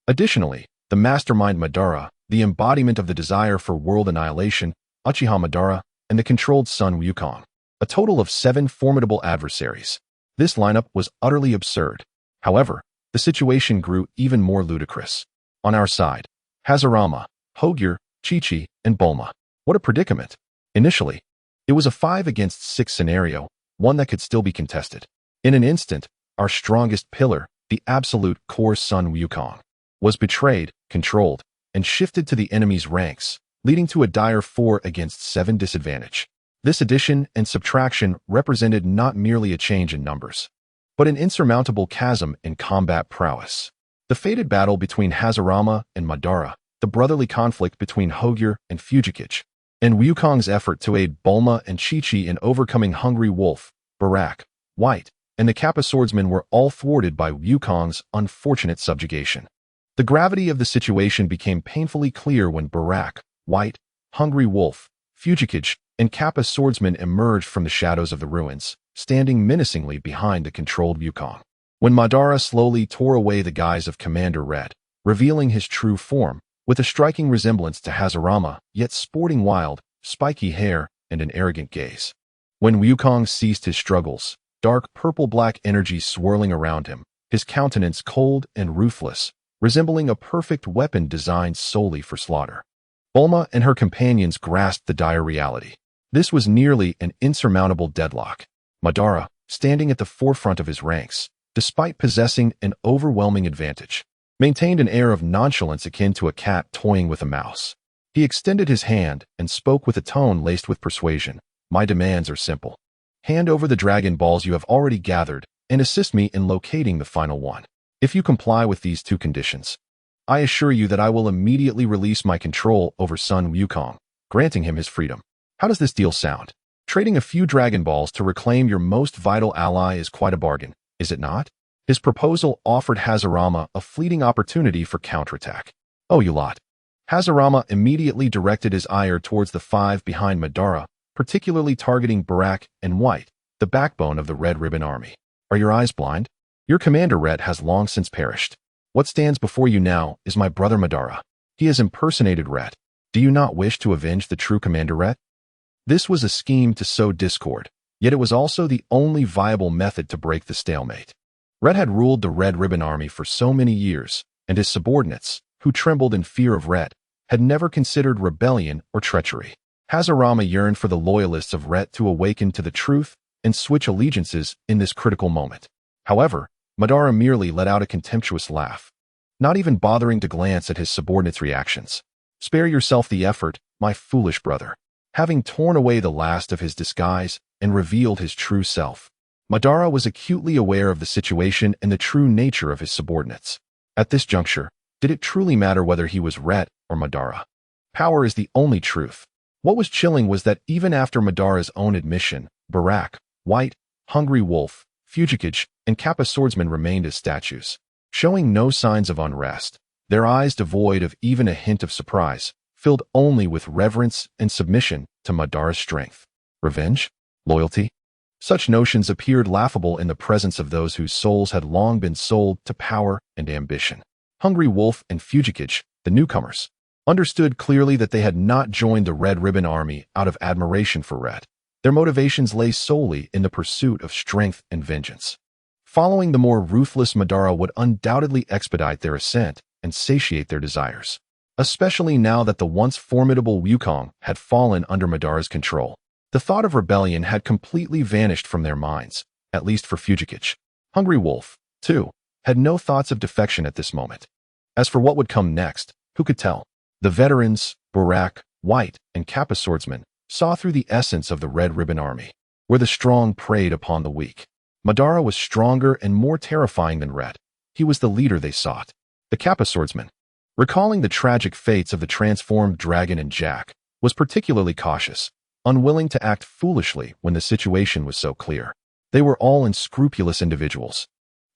Speaker 1: Additionally, the mastermind Madara, the embodiment of the desire for world annihilation, Uchiha Madara, and the controlled Sun Wukong. A total of 7 formidable adversaries. This lineup was utterly absurd. However, the situation grew even more ludicrous. On our side, Hashirama, Hogyer, Chi-Chi, and Bulma. What a predicament. Initially, it was a 5 against 6 scenario, one that could still be contested. In an instant, our strongest pillar, the absolute core Sun Wukong, was betrayed, controlled, and shifted to the enemy's ranks, leading to a dire 4 against 7 disadvantage. This addition and subtraction represented not merely a change in numbers, but an insurmountable chasm in combat prowess. The fated battle between Hashirama and Madara, the brotherly conflict between Hogyer and Fujikage, and Wukong's effort to aid Bulma and Chi-Chi in overcoming Hungry Wolf, Barak, White, and the Kappa Swordsman were all thwarted by Wukong's unfortunate subjugation. The gravity of the situation became painfully clear when Barak, White, Hungry Wolf, Fujikage, and Kappa Swordsman emerged from the shadows of the ruins, standing menacingly behind the controlled Wukong. When Madara slowly tore away the guise of Commander Red, revealing his true form, with a striking resemblance to Hashirama, yet sporting wild, spiky hair and an arrogant gaze. When Wukong ceased his struggles, dark purple-black energy swirling around him, his countenance cold and ruthless, resembling a perfect weapon designed solely for slaughter. Bulma and her companions grasped the dire reality. This was nearly an insurmountable deadlock. Madara, standing at the forefront of his ranks, despite possessing an overwhelming advantage, maintained an air of nonchalance akin to a cat toying with a mouse. He extended his hand and spoke with a tone laced with persuasion. My demands are simple. Hand over the Dragon Balls you have already gathered and assist me in locating the final one. If you comply with these 2 conditions, I assure you that I will immediately release my control over Sun Wukong, granting him his freedom. How does this deal sound? Trading a few Dragon Balls to reclaim your most vital ally is quite a bargain, is it not? His proposal offered Hashirama a fleeting opportunity for counterattack. Oh, you lot. Hashirama immediately directed his ire towards the 5 behind Madara, particularly targeting Barak and White, the backbone of the Red Ribbon Army. Are your eyes blind? Your commander Red has long since perished. What stands before you now is my brother Madara. He has impersonated Ret. Do you not wish to avenge the true Commander Ret? This was a scheme to sow discord, yet it was also the only viable method to break the stalemate. Ret had ruled the Red Ribbon Army for so many years, and his subordinates, who trembled in fear of Ret, had never considered rebellion or treachery. Hashirama yearned for the loyalists of Ret to awaken to the truth and switch allegiances in this critical moment. However, Madara merely let out a contemptuous laugh, not even bothering to glance at his subordinates' reactions. Spare yourself the effort, my foolish brother. Having torn away the last of his disguise and revealed his true self, Madara was acutely aware of the situation and the true nature of his subordinates. At this juncture, did it truly matter whether he was Ret or Madara? Power is the only truth. What was chilling was that even after Madara's own admission, Barak, White, Hungry Wolf, Fugikage, and Kappa Swordsman remained as statues, showing no signs of unrest, their eyes devoid of even a hint of surprise, filled only with reverence and submission to Madara's strength. Revenge? Loyalty? Such notions appeared laughable in the presence of those whose souls had long been sold to power and ambition. Hungry Wolf and Fugikage, the newcomers, understood clearly that they had not joined the Red Ribbon Army out of admiration for Red. Their motivations lay solely in the pursuit of strength and vengeance. Following the more ruthless Madara would undoubtedly expedite their ascent and satiate their desires, especially now that the once formidable Wukong had fallen under Madara's control. The thought of rebellion had completely vanished from their minds, at least for Fugikage. Hungry Wolf, too, had no thoughts of defection at this moment. As for what would come next, who could tell? The veterans, Barak, White, and Kappa Swordsman, saw through the essence of the Red Ribbon Army, where the strong preyed upon the weak. Madara was stronger and more terrifying than Red. He was the leader they sought. The Kappa Swordsman, recalling the tragic fates of the transformed dragon and Jack, was particularly cautious, unwilling to act foolishly when the situation was so clear. They were all unscrupulous individuals.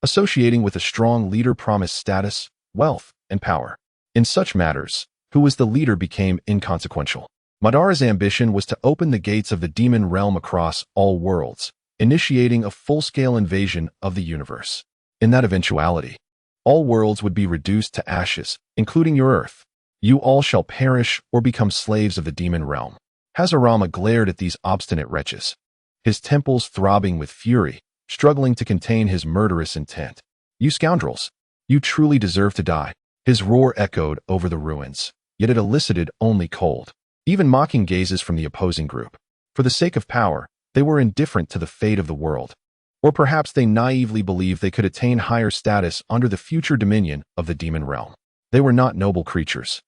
Speaker 1: Associating with a strong leader promised status, wealth, and power. In such matters, who was the leader became inconsequential. Madara's ambition was to open the gates of the demon realm across all worlds, initiating a full-scale invasion of the universe. In that eventuality, all worlds would be reduced to ashes, including your Earth. You all shall perish or become slaves of the demon realm. Hashirama glared at these obstinate wretches, his temples throbbing with fury, struggling to contain his murderous intent. You scoundrels! You truly deserve to die. His roar echoed over the ruins, yet it elicited only cold, even mocking gazes from the opposing group. For the sake of power, they were indifferent to the fate of the world. Or perhaps they naively believed they could attain higher status under the future dominion of the demon realm. They were not noble creatures.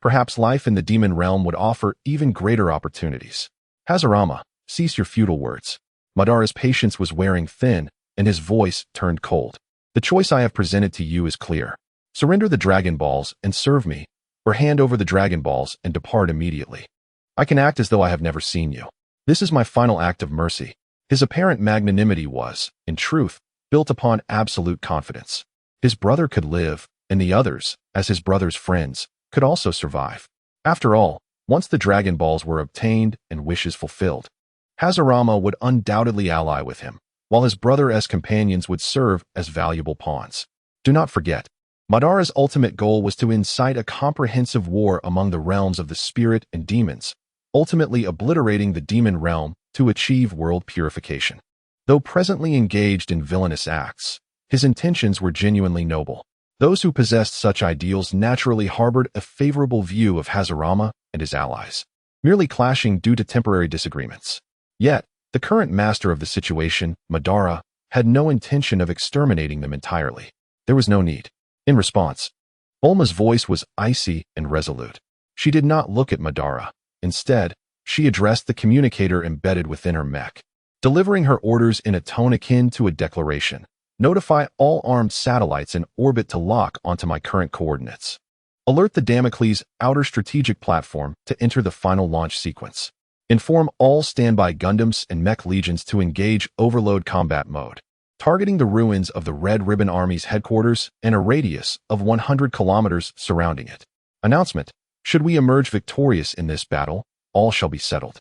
Speaker 1: Perhaps life in the demon realm would offer even greater opportunities. Hashirama, cease your futile words. Madara's patience was wearing thin, and his voice turned cold. The choice I have presented to you is clear. Surrender the Dragon Balls and serve me, or hand over the Dragon Balls and depart immediately. I can act as though I have never seen you. This is my final act of mercy. His apparent magnanimity was, in truth, built upon absolute confidence. His brother could live, and the others, as his brother's friends, could also survive. After all, once the Dragon Balls were obtained and wishes fulfilled, Hashirama would undoubtedly ally with him, while his brother as companions would serve as valuable pawns. Do not forget, Madara's ultimate goal was to incite a comprehensive war among the realms of the spirit and demons, ultimately obliterating the demon realm to achieve world purification. Though presently engaged in villainous acts, his intentions were genuinely noble. Those who possessed such ideals naturally harbored a favorable view of Hashirama and his allies, merely clashing due to temporary disagreements. Yet, the current master of the situation, Madara, had no intention of exterminating them entirely. There was no need. In response, Bulma's voice was icy and resolute. She did not look at Madara. Instead, she addressed the communicator embedded within her mech, delivering her orders in a tone akin to a declaration. Notify all armed satellites in orbit to lock onto my current coordinates. Alert the Damocles Outer Strategic Platform to enter the final launch sequence. Inform all standby Gundams and mech legions to engage overload combat mode, targeting the ruins of the Red Ribbon Army's headquarters and a radius of 100 kilometers surrounding it. Announcement: should we emerge victorious in this battle, all shall be settled.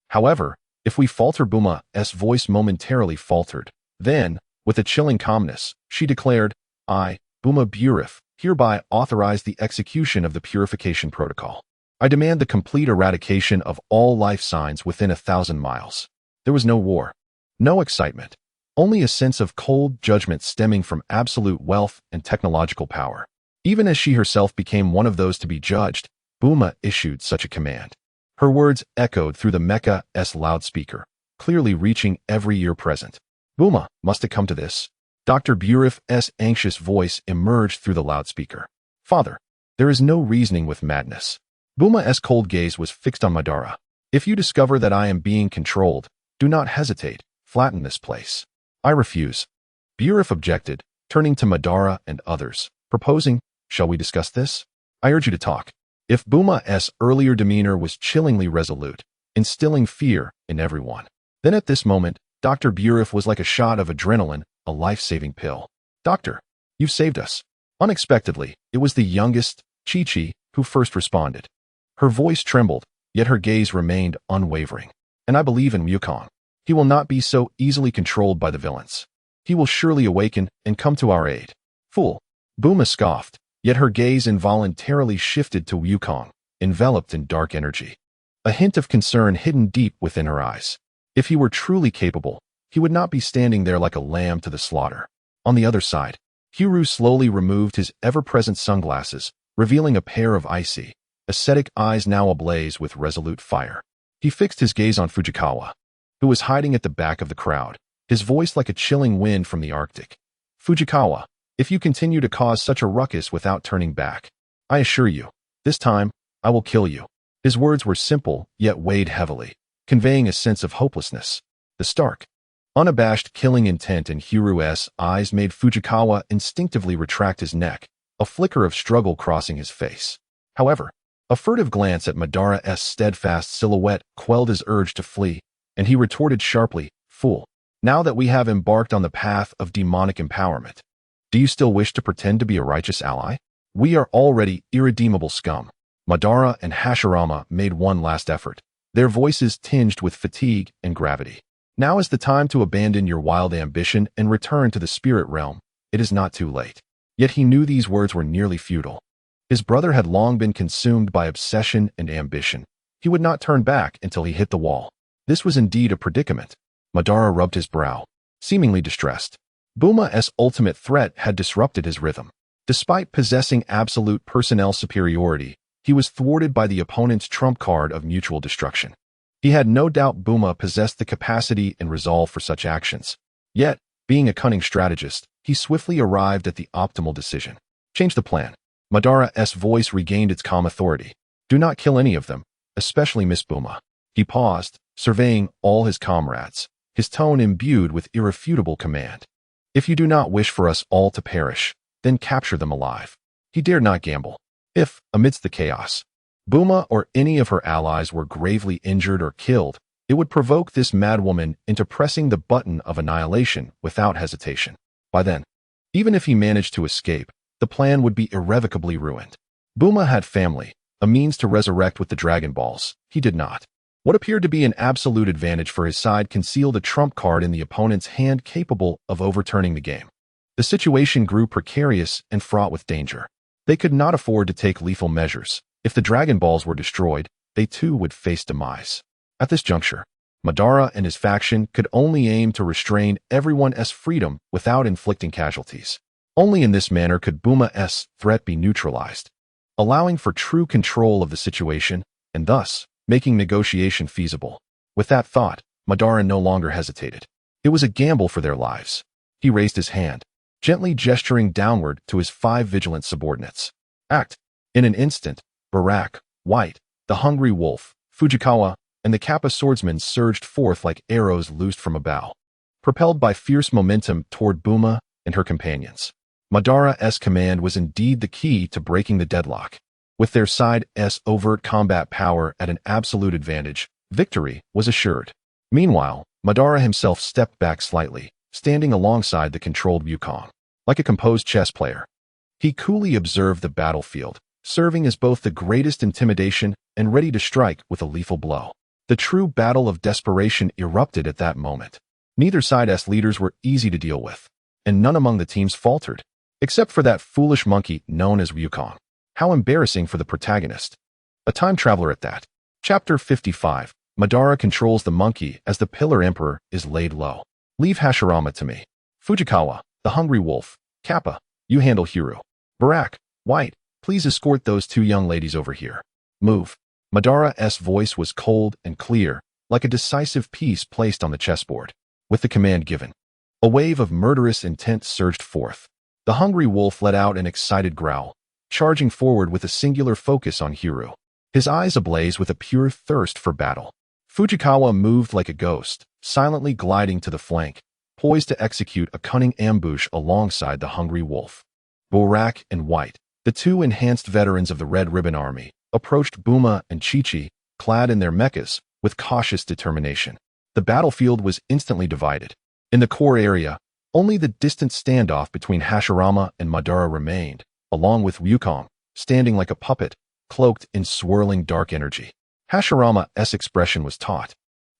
Speaker 1: However, if we falter, Bulma's voice momentarily faltered. Then, with a chilling calmness, she declared, I, Bulma Burif, hereby authorize the execution of the purification protocol. I demand the complete eradication of all life signs within 1,000 miles. There was no war, no excitement, only a sense of cold judgment stemming from absolute wealth and technological power. Even as she herself became one of those to be judged, Bulma issued such a command. Her words echoed through the mecha's loudspeaker, clearly reaching every ear present. Bulma, must it come to this? Dr. Burif's anxious voice emerged through the loudspeaker. Father, there is no reasoning with madness. Buma's cold gaze was fixed on Madara. If you discover that I am being controlled, do not hesitate. Flatten this place. I refuse. Burif objected, turning to Madara and others, proposing, shall we discuss this? I urge you to talk. If Buma's earlier demeanor was chillingly resolute, instilling fear in everyone, then at this moment, Dr. Burif was like a shot of adrenaline, a life-saving pill. Doctor, you've saved us. Unexpectedly, it was the youngest, Chi-Chi, who first responded. Her voice trembled, yet her gaze remained unwavering. And I believe in Wukong. He will not be so easily controlled by the villains. He will surely awaken and come to our aid. Fool. Buma scoffed, yet her gaze involuntarily shifted to Wukong, enveloped in dark energy. A hint of concern hidden deep within her eyes. If he were truly capable, he would not be standing there like a lamb to the slaughter. On the other side, Hiru slowly removed his ever-present sunglasses, revealing a pair of icy, ascetic eyes now ablaze with resolute fire. He fixed his gaze on Fujikawa, who was hiding at the back of the crowd, his voice like a chilling wind from the Arctic. Fujikawa, if you continue to cause such a ruckus without turning back, I assure you, this time, I will kill you. His words were simple, yet weighed heavily, conveying a sense of hopelessness. The stark, unabashed killing intent in Hiru's eyes made Fujikawa instinctively retract his neck, a flicker of struggle crossing his face. However, a furtive glance at Madara's steadfast silhouette quelled his urge to flee, and he retorted sharply, Fool, now that we have embarked on the path of demonic empowerment, do you still wish to pretend to be a righteous ally? We are already irredeemable scum. Madara and Hashirama made one last effort, their voices tinged with fatigue and gravity. Now is the time to abandon your wild ambition and return to the spirit realm. It is not too late. Yet he knew these words were nearly futile. His brother had long been consumed by obsession and ambition. He would not turn back until he hit the wall. This was indeed a predicament. Madara rubbed his brow, seemingly distressed. Buma's ultimate threat had disrupted his rhythm. Despite possessing absolute personnel superiority, he was thwarted by the opponent's trump card of mutual destruction. He had no doubt Buma possessed the capacity and resolve for such actions. Yet, being a cunning strategist, he swiftly arrived at the optimal decision. Change the plan. Madara's voice regained its calm authority. Do not kill any of them, especially Miss Buma. He paused, surveying all his comrades, his tone imbued with irrefutable command. If you do not wish for us all to perish, then capture them alive. He dared not gamble. If, amidst the chaos, Buma or any of her allies were gravely injured or killed, it would provoke this madwoman into pressing the button of annihilation without hesitation. By then, even if he managed to escape, the plan would be irrevocably ruined. Buma had family, a means to resurrect with the Dragon Balls. He did not. What appeared to be an absolute advantage for his side concealed a trump card in the opponent's hand capable of overturning the game. The situation grew precarious and fraught with danger. They could not afford to take lethal measures. If the Dragon Balls were destroyed, they too would face demise. At this juncture, Madara and his faction could only aim to restrain everyone's freedom without inflicting casualties. Only in this manner could Buma's threat be neutralized, allowing for true control of the situation and thus making negotiation feasible. With that thought, Madara no longer hesitated. It was a gamble for their lives. He raised his hand, gently gesturing downward to his 5 vigilant subordinates. Act. In an instant, Barak, White, the Hungry Wolf, Fujikawa, and the Kappa swordsmen surged forth like arrows loosed from a bow, propelled by fierce momentum toward Buma and her companions. Madara's command was indeed the key to breaking the deadlock. With their side's overt combat power at an absolute advantage, victory was assured. Meanwhile, Madara himself stepped back slightly, standing alongside the controlled Wukong. Like a composed chess player, he coolly observed the battlefield, serving as both the greatest intimidation and ready to strike with a lethal blow. The true battle of desperation erupted at that moment. Neither side's leaders were easy to deal with, and none among the teams faltered, except for that foolish monkey known as Wukong. How embarrassing for the protagonist. A time traveler at that. Chapter 55. Madara controls the monkey as the Pillar Emperor is laid low. Leave Hashirama to me. Fujikawa, the Hungry Wolf, Kappa, you handle Hiru. Barak, White, please escort those 2 young ladies over here. Move. Madara's voice was cold and clear, like a decisive piece placed on the chessboard. With the command given, a wave of murderous intent surged forth. The Hungry Wolf let out an excited growl, charging forward with a singular focus on Hiru. his eyes ablaze with a pure thirst for battle. Fujikawa moved like a ghost, silently gliding to the flank, poised to execute a cunning ambush alongside the hungry wolf. Borak and White, the two enhanced veterans of the Red Ribbon Army, approached Buma and Chi-Chi, clad in their mechas, with cautious determination. The battlefield was instantly divided. In the core area, only the distant standoff between Hashirama and Madara remained, along with Wukong, standing like a puppet, cloaked in swirling dark energy. Hashirama's expression was taut.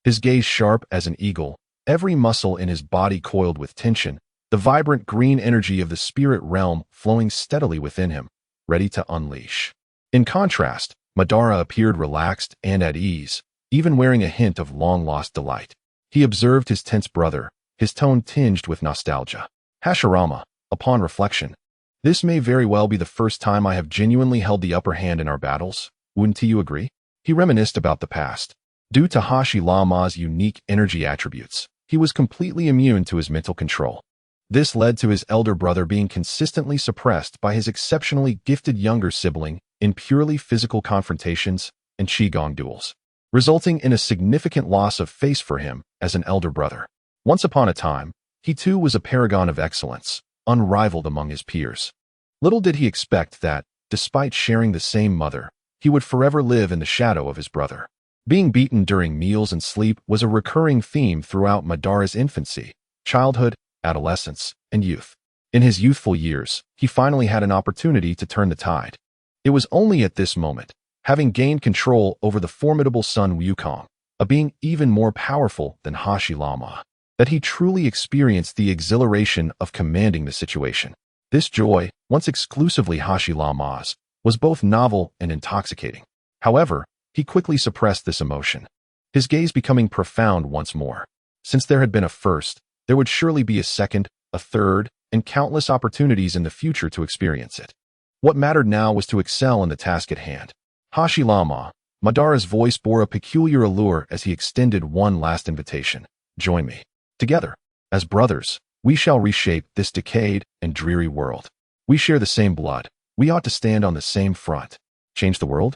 Speaker 1: His gaze sharp as an eagle, every muscle in his body coiled with tension, the vibrant green energy of the spirit realm flowing steadily within him, ready to unleash. In contrast, Madara appeared relaxed and at ease, even wearing a hint of long-lost delight. He observed his tense brother, his tone tinged with nostalgia. Hashirama, upon reflection, this may very well be the first time I have genuinely held the upper hand in our battles. Wouldn't you agree? He reminisced about the past. Due to Hashirama's unique energy attributes, he was completely immune to his mental control. This led to his elder brother being consistently suppressed by his exceptionally gifted younger sibling in purely physical confrontations and Qigong duels, resulting in a significant loss of face for him as an elder brother. Once upon a time, he too was a paragon of excellence, unrivaled among his peers. Little did he expect that, despite sharing the same mother, he would forever live in the shadow of his brother. Being beaten during meals and sleep was a recurring theme throughout Madara's infancy, childhood, adolescence, and youth. In his youthful years, he finally had an opportunity to turn the tide. It was only at this moment, having gained control over the formidable son Wukong, a being even more powerful than Hashirama, that he truly experienced the exhilaration of commanding the situation. This joy, once exclusively Hashirama's, was both novel and intoxicating. However, he quickly suppressed this emotion, his gaze becoming profound once more. Since there had been a first, there would surely be a second, a third, and countless opportunities in the future to experience it. What mattered now was to excel in the task at hand. Hashirama, Madara's voice bore a peculiar allure as he extended one last invitation. Join me. Together, as brothers, we shall reshape this decayed and dreary world. We share the same blood. We ought to stand on the same front. Change the world?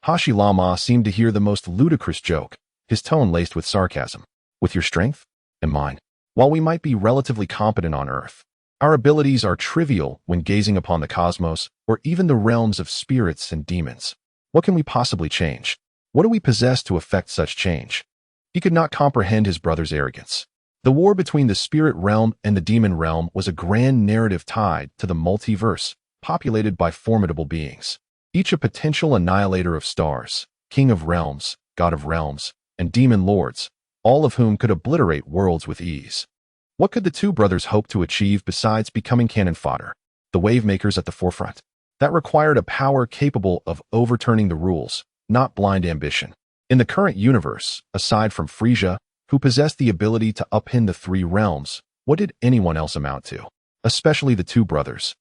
Speaker 1: Hashirama seemed to hear the most ludicrous joke, his tone laced with sarcasm. With your strength? And mine. While we might be relatively competent on Earth, our abilities are trivial when gazing upon the cosmos or even the realms of spirits and demons. What can we possibly change? What do we possess to effect such change? He could not comprehend his brother's arrogance. The war between the spirit realm and the demon realm was a grand narrative tied to the multiverse, populated by formidable beings, each a potential annihilator of stars, king of realms, god of realms, and demon lords, all of whom could obliterate worlds with ease. What could the two brothers hope to achieve besides becoming cannon fodder, the wave makers at the forefront? That required a power capable of overturning the rules, not blind ambition. In the current universe, aside from Frisia, who possessed the ability to upend the three realms, what did anyone else amount to? Especially the two brothers,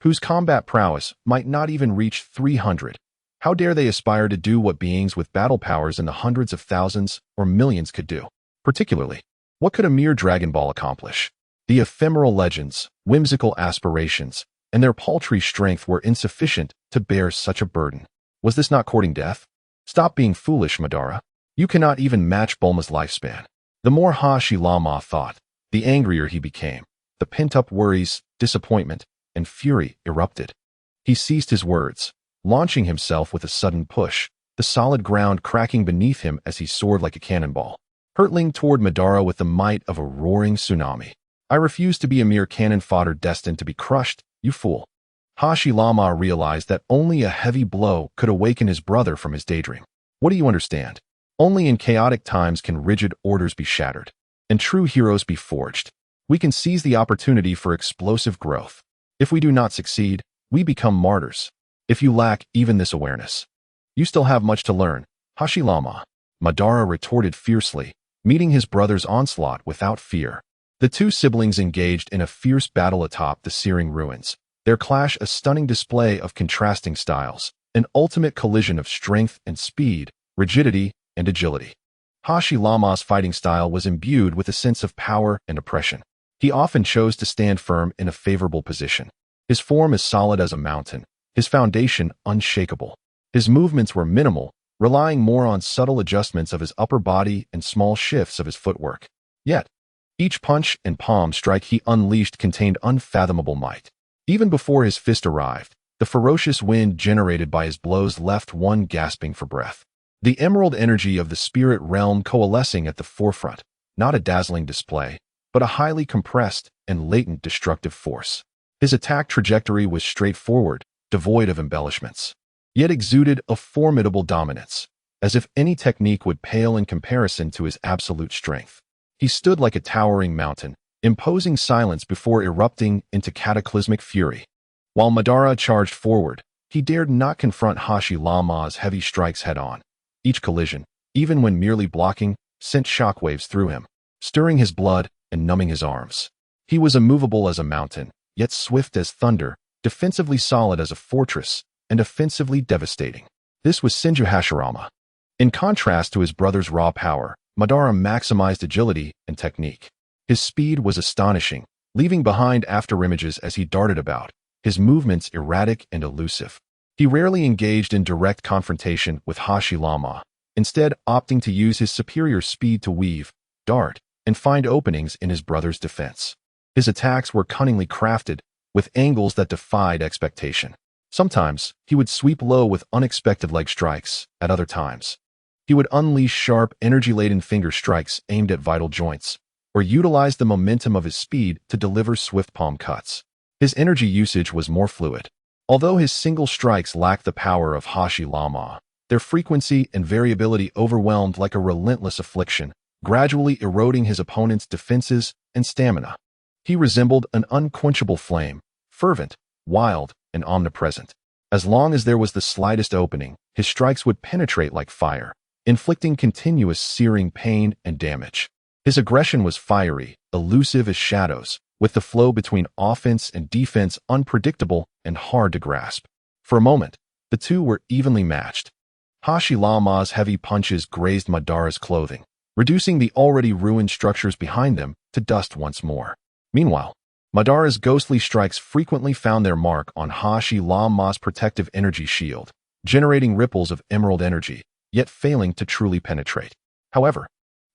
Speaker 1: whose combat prowess might not even reach 300. How dare they aspire to do what beings with battle powers in the hundreds of thousands or millions could do? Particularly, what could a mere Dragon Ball accomplish? The ephemeral legends, whimsical aspirations, and their paltry strength were insufficient to bear such a burden. Was this not courting death? Stop being foolish, Madara. You cannot even match Bulma's lifespan. The more Hashirama thought, the angrier he became. The pent-up worries, disappointment, and fury erupted. He ceased his words, launching himself with a sudden push, the solid ground cracking beneath him as he soared like a cannonball, hurtling toward Madara with the might of a roaring tsunami. I refuse to be a mere cannon fodder destined to be crushed, you fool. Hashirama realized that only a heavy blow could awaken his brother from his daydream. What do you understand? Only in chaotic times can rigid orders be shattered, and true heroes be forged. We can seize the opportunity for explosive growth. If we do not succeed, we become martyrs. If you lack even this awareness, you still have much to learn, Hashirama. Madara retorted fiercely, meeting his brother's onslaught without fear. The two siblings engaged in a fierce battle atop the searing ruins, their clash a stunning display of contrasting styles, an ultimate collision of strength and speed, rigidity and agility. Hashirama's fighting style was imbued with a sense of power and oppression. He often chose to stand firm in a favorable position. His form as solid as a mountain, his foundation unshakable. His movements were minimal, relying more on subtle adjustments of his upper body and small shifts of his footwork. Yet, each punch and palm strike he unleashed contained unfathomable might. Even before his fist arrived, the ferocious wind generated by his blows left one gasping for breath. The emerald energy of the spirit realm coalescing at the forefront, not a dazzling display, but a highly compressed and latent destructive force. His attack trajectory was straightforward, devoid of embellishments, yet exuded a formidable dominance, as if any technique would pale in comparison to his absolute strength. He stood like a towering mountain, imposing silence before erupting into cataclysmic fury. While Madara charged forward, he dared not confront Hashirama's heavy strikes head-on. Each collision, even when merely blocking, sent shockwaves through him, stirring his blood and numbing his arms. He was immovable as a mountain, yet swift as thunder, defensively solid as a fortress, and offensively devastating. This was Senju Hashirama. In contrast to his brother's raw power, Madara maximized agility and technique. His speed was astonishing, leaving behind afterimages as he darted about, his movements erratic and elusive. He rarely engaged in direct confrontation with Hashirama, instead opting to use his superior speed to weave, dart, and find openings in his brother's defense. His attacks were cunningly crafted, with angles that defied expectation. Sometimes, he would sweep low with unexpected leg strikes. At other times, he would unleash sharp, energy-laden finger strikes aimed at vital joints, or utilize the momentum of his speed to deliver swift palm cuts. His energy usage was more fluid. Although his single strikes lacked the power of Hashirama, their frequency and variability overwhelmed like a relentless affliction, gradually eroding his opponent's defenses and stamina. He resembled an unquenchable flame, fervent, wild, and omnipresent. As long as there was the slightest opening, his strikes would penetrate like fire, inflicting continuous searing pain and damage. His aggression was fiery, elusive as shadows, with the flow between offense and defense unpredictable and hard to grasp. For a moment, the two were evenly matched. Hashirama's heavy punches grazed Madara's clothing, reducing the already ruined structures behind them to dust once more. Meanwhile, Madara's ghostly strikes frequently found their mark on Hashirama's protective energy shield, generating ripples of emerald energy, yet failing to truly penetrate. However,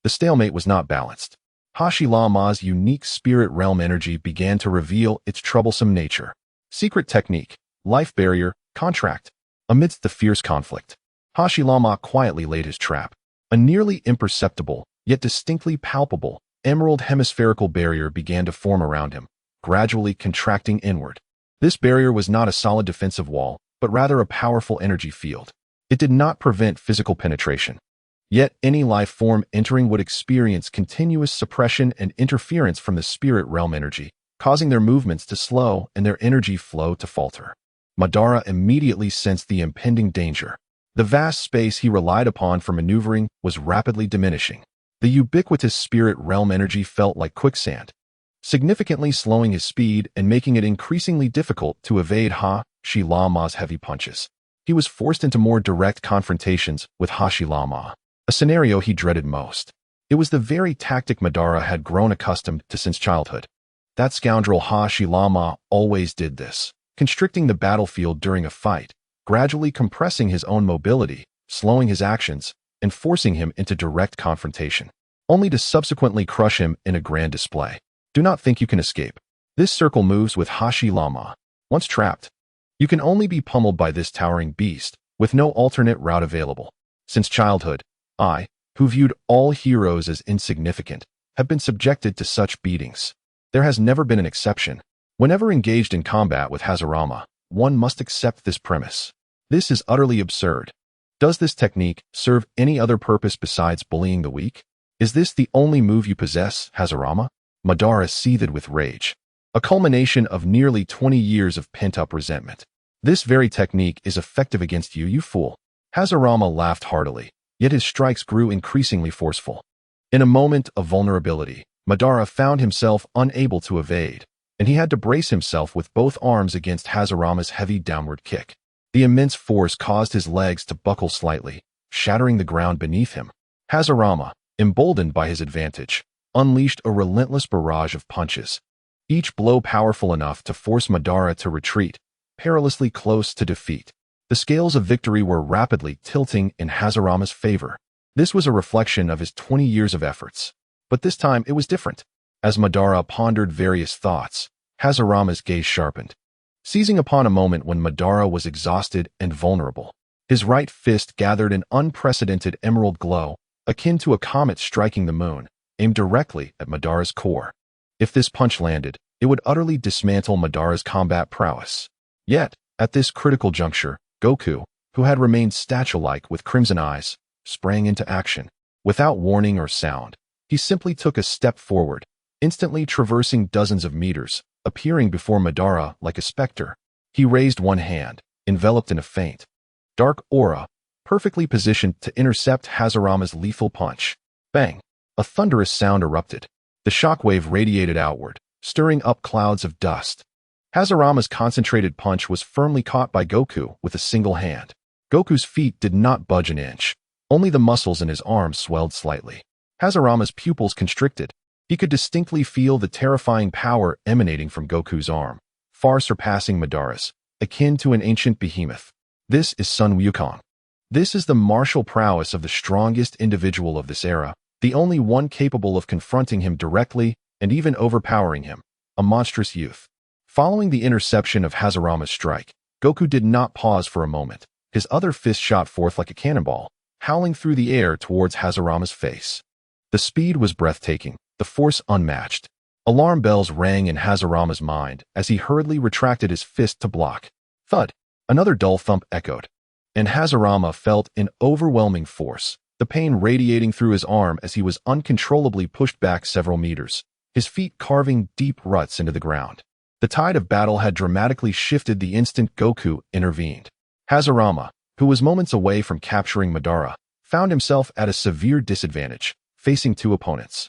Speaker 1: the stalemate was not balanced. Hashirama's unique spirit realm energy began to reveal its troublesome nature. Secret technique, life barrier, contract. Amidst the fierce conflict, Hashirama quietly laid his trap. A nearly imperceptible, yet distinctly palpable, emerald hemispherical barrier began to form around him, gradually contracting inward. This barrier was not a solid defensive wall, but rather a powerful energy field. It did not prevent physical penetration. Yet any life form entering would experience continuous suppression and interference from the spirit realm energy, causing their movements to slow and their energy flow to falter. Madara immediately sensed the impending danger. The vast space he relied upon for maneuvering was rapidly diminishing. The ubiquitous spirit realm energy felt like quicksand, significantly slowing his speed and making it increasingly difficult to evade Hashirama's heavy punches. He was forced into more direct confrontations with Hashirama, a scenario he dreaded most. It was the very tactic Madara had grown accustomed to since childhood. That scoundrel Hashirama always did this, constricting the battlefield during a fight, gradually compressing his own mobility, slowing his actions, and forcing him into direct confrontation, only to subsequently crush him in a grand display. Do not think you can escape. This circle moves with Hashirama. Once trapped, you can only be pummeled by this towering beast, with no alternate route available. Since childhood, I, who viewed all heroes as insignificant, have been subjected to such beatings. There has never been an exception. Whenever engaged in combat with Hashirama, one must accept this premise. This is utterly absurd. Does this technique serve any other purpose besides bullying the weak? Is this the only move you possess, Hashirama? Madara seethed with rage, a culmination of nearly 20 years of pent-up resentment. This very technique is effective against you, you fool. Hashirama laughed heartily, yet his strikes grew increasingly forceful. In a moment of vulnerability, Madara found himself unable to evade, and he had to brace himself with both arms against Hashirama's heavy downward kick. The immense force caused his legs to buckle slightly, shattering the ground beneath him. Hashirama, emboldened by his advantage, unleashed a relentless barrage of punches, each blow powerful enough to force Madara to retreat, perilously close to defeat. The scales of victory were rapidly tilting in Hashirama's favor. This was a reflection of his 20 years of efforts. But this time it was different. As Madara pondered various thoughts, Hashirama's gaze sharpened. Seizing upon a moment when Madara was exhausted and vulnerable, his right fist gathered an unprecedented emerald glow, akin to a comet striking the moon, aimed directly at Madara's core. If this punch landed, it would utterly dismantle Madara's combat prowess. Yet, at this critical juncture, Goku, who had remained statue-like with crimson eyes, sprang into action. Without warning or sound, he simply took a step forward, instantly traversing dozens of meters, appearing before Madara like a specter. He raised one hand, enveloped in a faint, dark aura, perfectly positioned to intercept Hashirama's lethal punch. Bang! A thunderous sound erupted. The shockwave radiated outward, stirring up clouds of dust. Hashirama's concentrated punch was firmly caught by Goku with a single hand. Goku's feet did not budge an inch. Only the muscles in his arms swelled slightly. Hashirama's pupils constricted. He could distinctly feel the terrifying power emanating from Goku's arm, far surpassing Madara's, akin to an ancient behemoth. This is Sun Wukong. This is the martial prowess of the strongest individual of this era, the only one capable of confronting him directly and even overpowering him, a monstrous youth. Following the interception of Hashirama's strike, Goku did not pause for a moment. His other fist shot forth like a cannonball, howling through the air towards Hashirama's face. The speed was breathtaking, the force unmatched. Alarm bells rang in Hashirama's mind as he hurriedly retracted his fist to block. Thud! Another dull thump echoed, and Hashirama felt an overwhelming force, the pain radiating through his arm as he was uncontrollably pushed back several meters, his feet carving deep ruts into the ground. The tide of battle had dramatically shifted the instant Goku intervened. Hashirama, who was moments away from capturing Madara, found himself at a severe disadvantage, facing two opponents,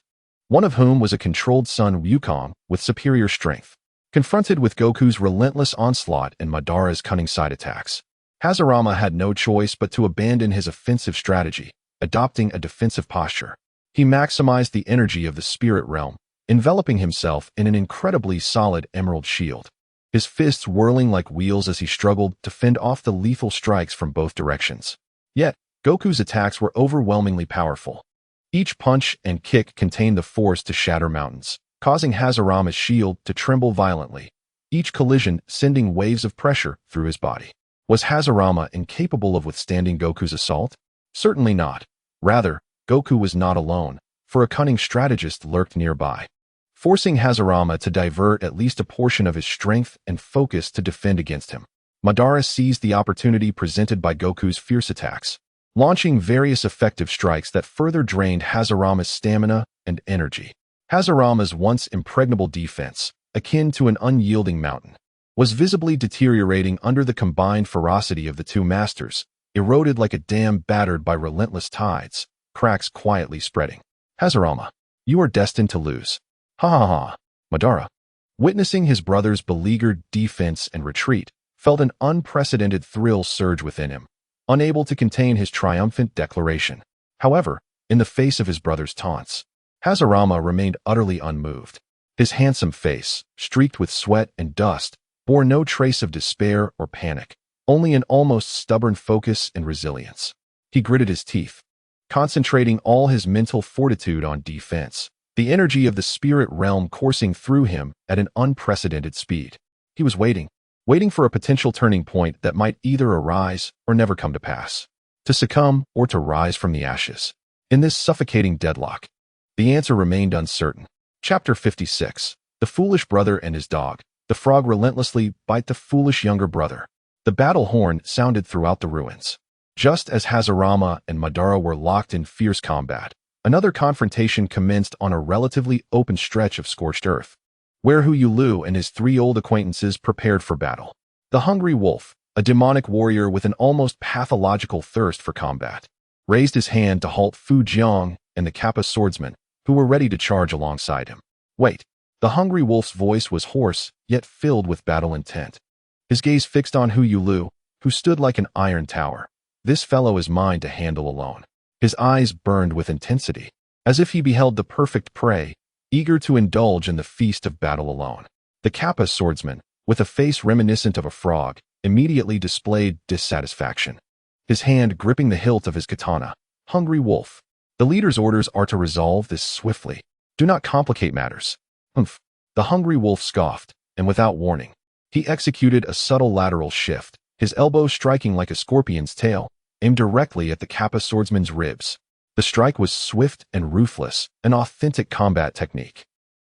Speaker 1: one of whom was a controlled Sun Wukong with superior strength. Confronted with Goku's relentless onslaught and Madara's cunning side attacks, Hashirama had no choice but to abandon his offensive strategy, adopting a defensive posture. He maximized the energy of the spirit realm, enveloping himself in an incredibly solid emerald shield, his fists whirling like wheels as he struggled to fend off the lethal strikes from both directions. Yet, Goku's attacks were overwhelmingly powerful. Each punch and kick contained the force to shatter mountains, causing Hashirama's shield to tremble violently, each collision sending waves of pressure through his body. Was Hashirama incapable of withstanding Goku's assault? Certainly not. Rather, Goku was not alone, for a cunning strategist lurked nearby, forcing Hashirama to divert at least a portion of his strength and focus to defend against him. Madara seized the opportunity presented by Goku's fierce attacks, launching various effective strikes that further drained Hashirama's stamina and energy. Hashirama's once impregnable defense, akin to an unyielding mountain, was visibly deteriorating under the combined ferocity of the two masters, eroded like a dam battered by relentless tides, cracks quietly spreading. Hashirama, you are destined to lose. Ha ha ha. Madara, witnessing his brother's beleaguered defense and retreat, felt an unprecedented thrill surge within him, unable to contain his triumphant declaration. However, in the face of his brother's taunts, Hashirama remained utterly unmoved. His handsome face, streaked with sweat and dust, bore no trace of despair or panic, only an almost stubborn focus and resilience. He gritted his teeth, concentrating all his mental fortitude on defense, the energy of the spirit realm coursing through him at an unprecedented speed. He was waiting for a potential turning point that might either arise or never come to pass, to succumb or to rise from the ashes. In this suffocating deadlock, the answer remained uncertain. Chapter 56. The Foolish Brother and His Dog. The frog relentlessly bite the foolish younger brother. The battle horn sounded throughout the ruins. Just as Hashirama and Madara were locked in fierce combat, another confrontation commenced on a relatively open stretch of scorched earth, where Hu Yulu and his three old acquaintances prepared for battle. The Hungry Wolf, a demonic warrior with an almost pathological thirst for combat, raised his hand to halt Fu Jiang and the Kappa swordsmen, who were ready to charge alongside him. Wait. The Hungry Wolf's voice was hoarse, yet filled with battle intent. His gaze fixed on Hu Yulu, who stood like an iron tower. This fellow is mine to handle alone. His eyes burned with intensity, as if he beheld the perfect prey, eager to indulge in the feast of battle alone. The Kappa swordsman, with a face reminiscent of a frog, immediately displayed dissatisfaction, his hand gripping the hilt of his katana. Hungry wolf. The leader's orders are to resolve this swiftly. Do not complicate matters. Humph. The hungry wolf scoffed, and without warning, he executed a subtle lateral shift, his elbow striking like a scorpion's tail, aimed directly at the Kappa swordsman's ribs. The strike was swift and ruthless, an authentic combat technique.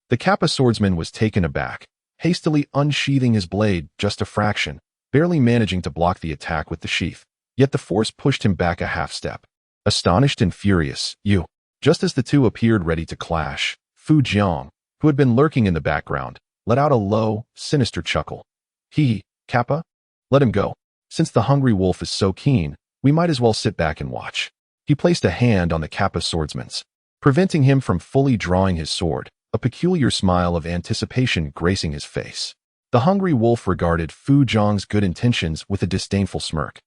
Speaker 1: The Kappa swordsman was taken aback, hastily unsheathing his blade just a fraction, barely managing to block the attack with the sheath. Yet the force pushed him back a half step. Astonished and furious, just as the two appeared ready to clash, Fu Jiang, who had been lurking in the background, let out a low, sinister chuckle. Kappa? Let him go. Since the hungry wolf is so keen, we might as well sit back and watch. He placed a hand on the Kappa swordsman's, preventing him from fully drawing his sword, a peculiar smile of anticipation gracing his face. The hungry wolf regarded Fu Jiang's good intentions with a disdainful smirk.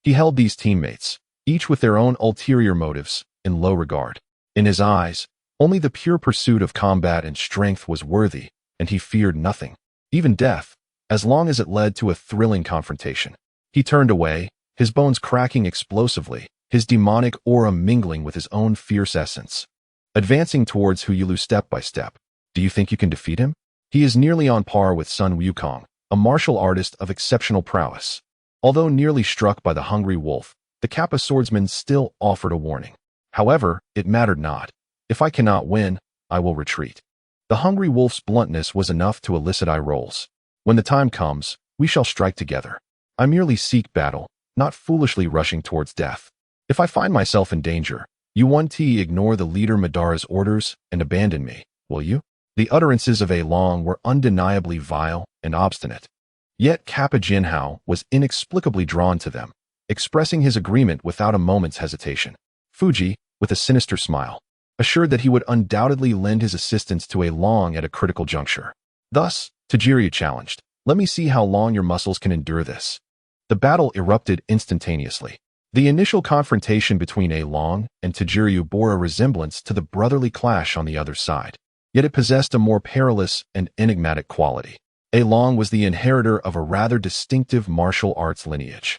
Speaker 1: He held these teammates, each with their own ulterior motives, in low regard. In his eyes, only the pure pursuit of combat and strength was worthy, and he feared nothing, even death, as long as it led to a thrilling confrontation. He turned away, his bones cracking explosively, his demonic aura mingling with his own fierce essence. Advancing towards Hu Yulu step by step. Do you think you can defeat him? He is nearly on par with Sun Wukong, a martial artist of exceptional prowess. Although nearly struck by the hungry wolf, the Kappa swordsman still offered a warning. However, it mattered not. If I cannot win, I will retreat. The hungry wolf's bluntness was enough to elicit eye rolls. When the time comes, we shall strike together. I merely seek battle, not foolishly rushing towards death. If I find myself in danger, you won't ignore the leader Madara's orders and abandon me, will you? The utterances of A Long were undeniably vile and obstinate. Yet Kappa Jinhao was inexplicably drawn to them, expressing his agreement without a moment's hesitation. Fuji, with a sinister smile, assured that he would undoubtedly lend his assistance to A Long at a critical juncture. Thus, Tajiryu challenged, "Let me see how long your muscles can endure this." The battle erupted instantaneously. The initial confrontation between A Long and Tajiryu bore a resemblance to the brotherly clash on the other side, yet it possessed a more perilous and enigmatic quality. A Long was the inheritor of a rather distinctive martial arts lineage,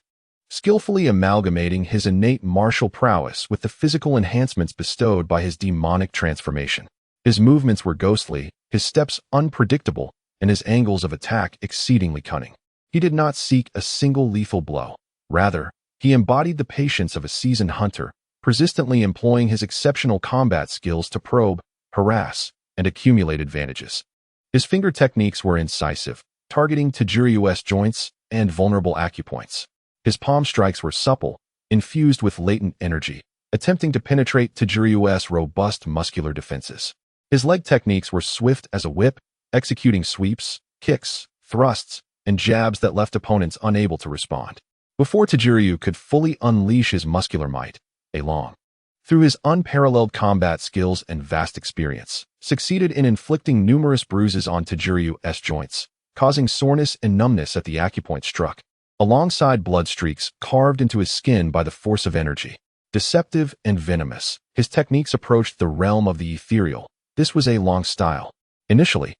Speaker 1: skillfully amalgamating his innate martial prowess with the physical enhancements bestowed by his demonic transformation. His movements were ghostly, his steps unpredictable, and his angles of attack exceedingly cunning. He did not seek a single lethal blow. Rather, he embodied the patience of a seasoned hunter, persistently employing his exceptional combat skills to probe, harass, and accumulate advantages. His finger techniques were incisive, targeting Tajiryu's joints and vulnerable acupoints. His palm strikes were supple, infused with latent energy, attempting to penetrate Tajiryu's robust muscular defenses. His leg techniques were swift as a whip, executing sweeps, kicks, thrusts, and jabs that left opponents unable to respond. Before Tajiryu could fully unleash his muscular might, A Long, through his unparalleled combat skills and vast experience, succeeded in inflicting numerous bruises on Tajiryu's joints, causing soreness and numbness at the acupoint struck, alongside blood streaks carved into his skin by the force of energy. Deceptive and venomous, his techniques approached the realm of the ethereal. This was A Long's style. Initially,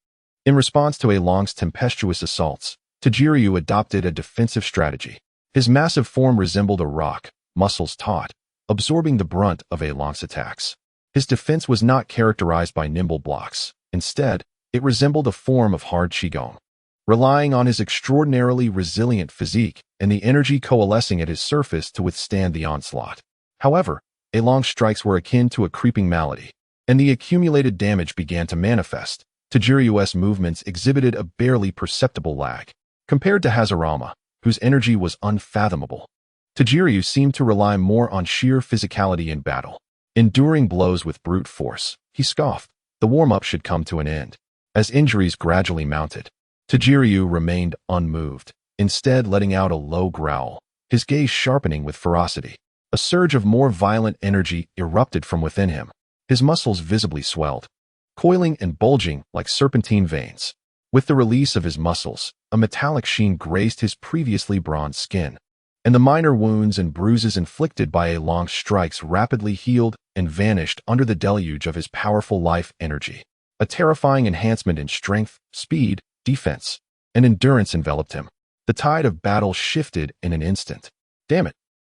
Speaker 1: in response to A Long's tempestuous assaults, Tajiryu adopted a defensive strategy. His massive form resembled a rock, muscles taut, absorbing the brunt of A Long's attacks. His defense was not characterized by nimble blocks. Instead, it resembled a form of hard qigong. Relying on his extraordinarily resilient physique and the energy coalescing at his surface to withstand the onslaught. However, A Long's strikes were akin to a creeping malady, and the accumulated damage began to manifest. Tajiryu's movements exhibited a barely perceptible lag. Compared to Hashirama, whose energy was unfathomable, Tajiryu seemed to rely more on sheer physicality in battle. Enduring blows with brute force, he scoffed, the warm-up should come to an end. As injuries gradually mounted, Tajiryu remained unmoved, instead letting out a low growl, his gaze sharpening with ferocity. A surge of more violent energy erupted from within him. His muscles visibly swelled, coiling and bulging like serpentine veins. With the release of his muscles, a metallic sheen graced his previously bronzed skin, and the minor wounds and bruises inflicted by A Long's strikes rapidly healed and vanished under the deluge of his powerful life energy. A terrifying enhancement in strength, speed, defense, and endurance enveloped him. The tide of battle shifted in an instant. Damn it.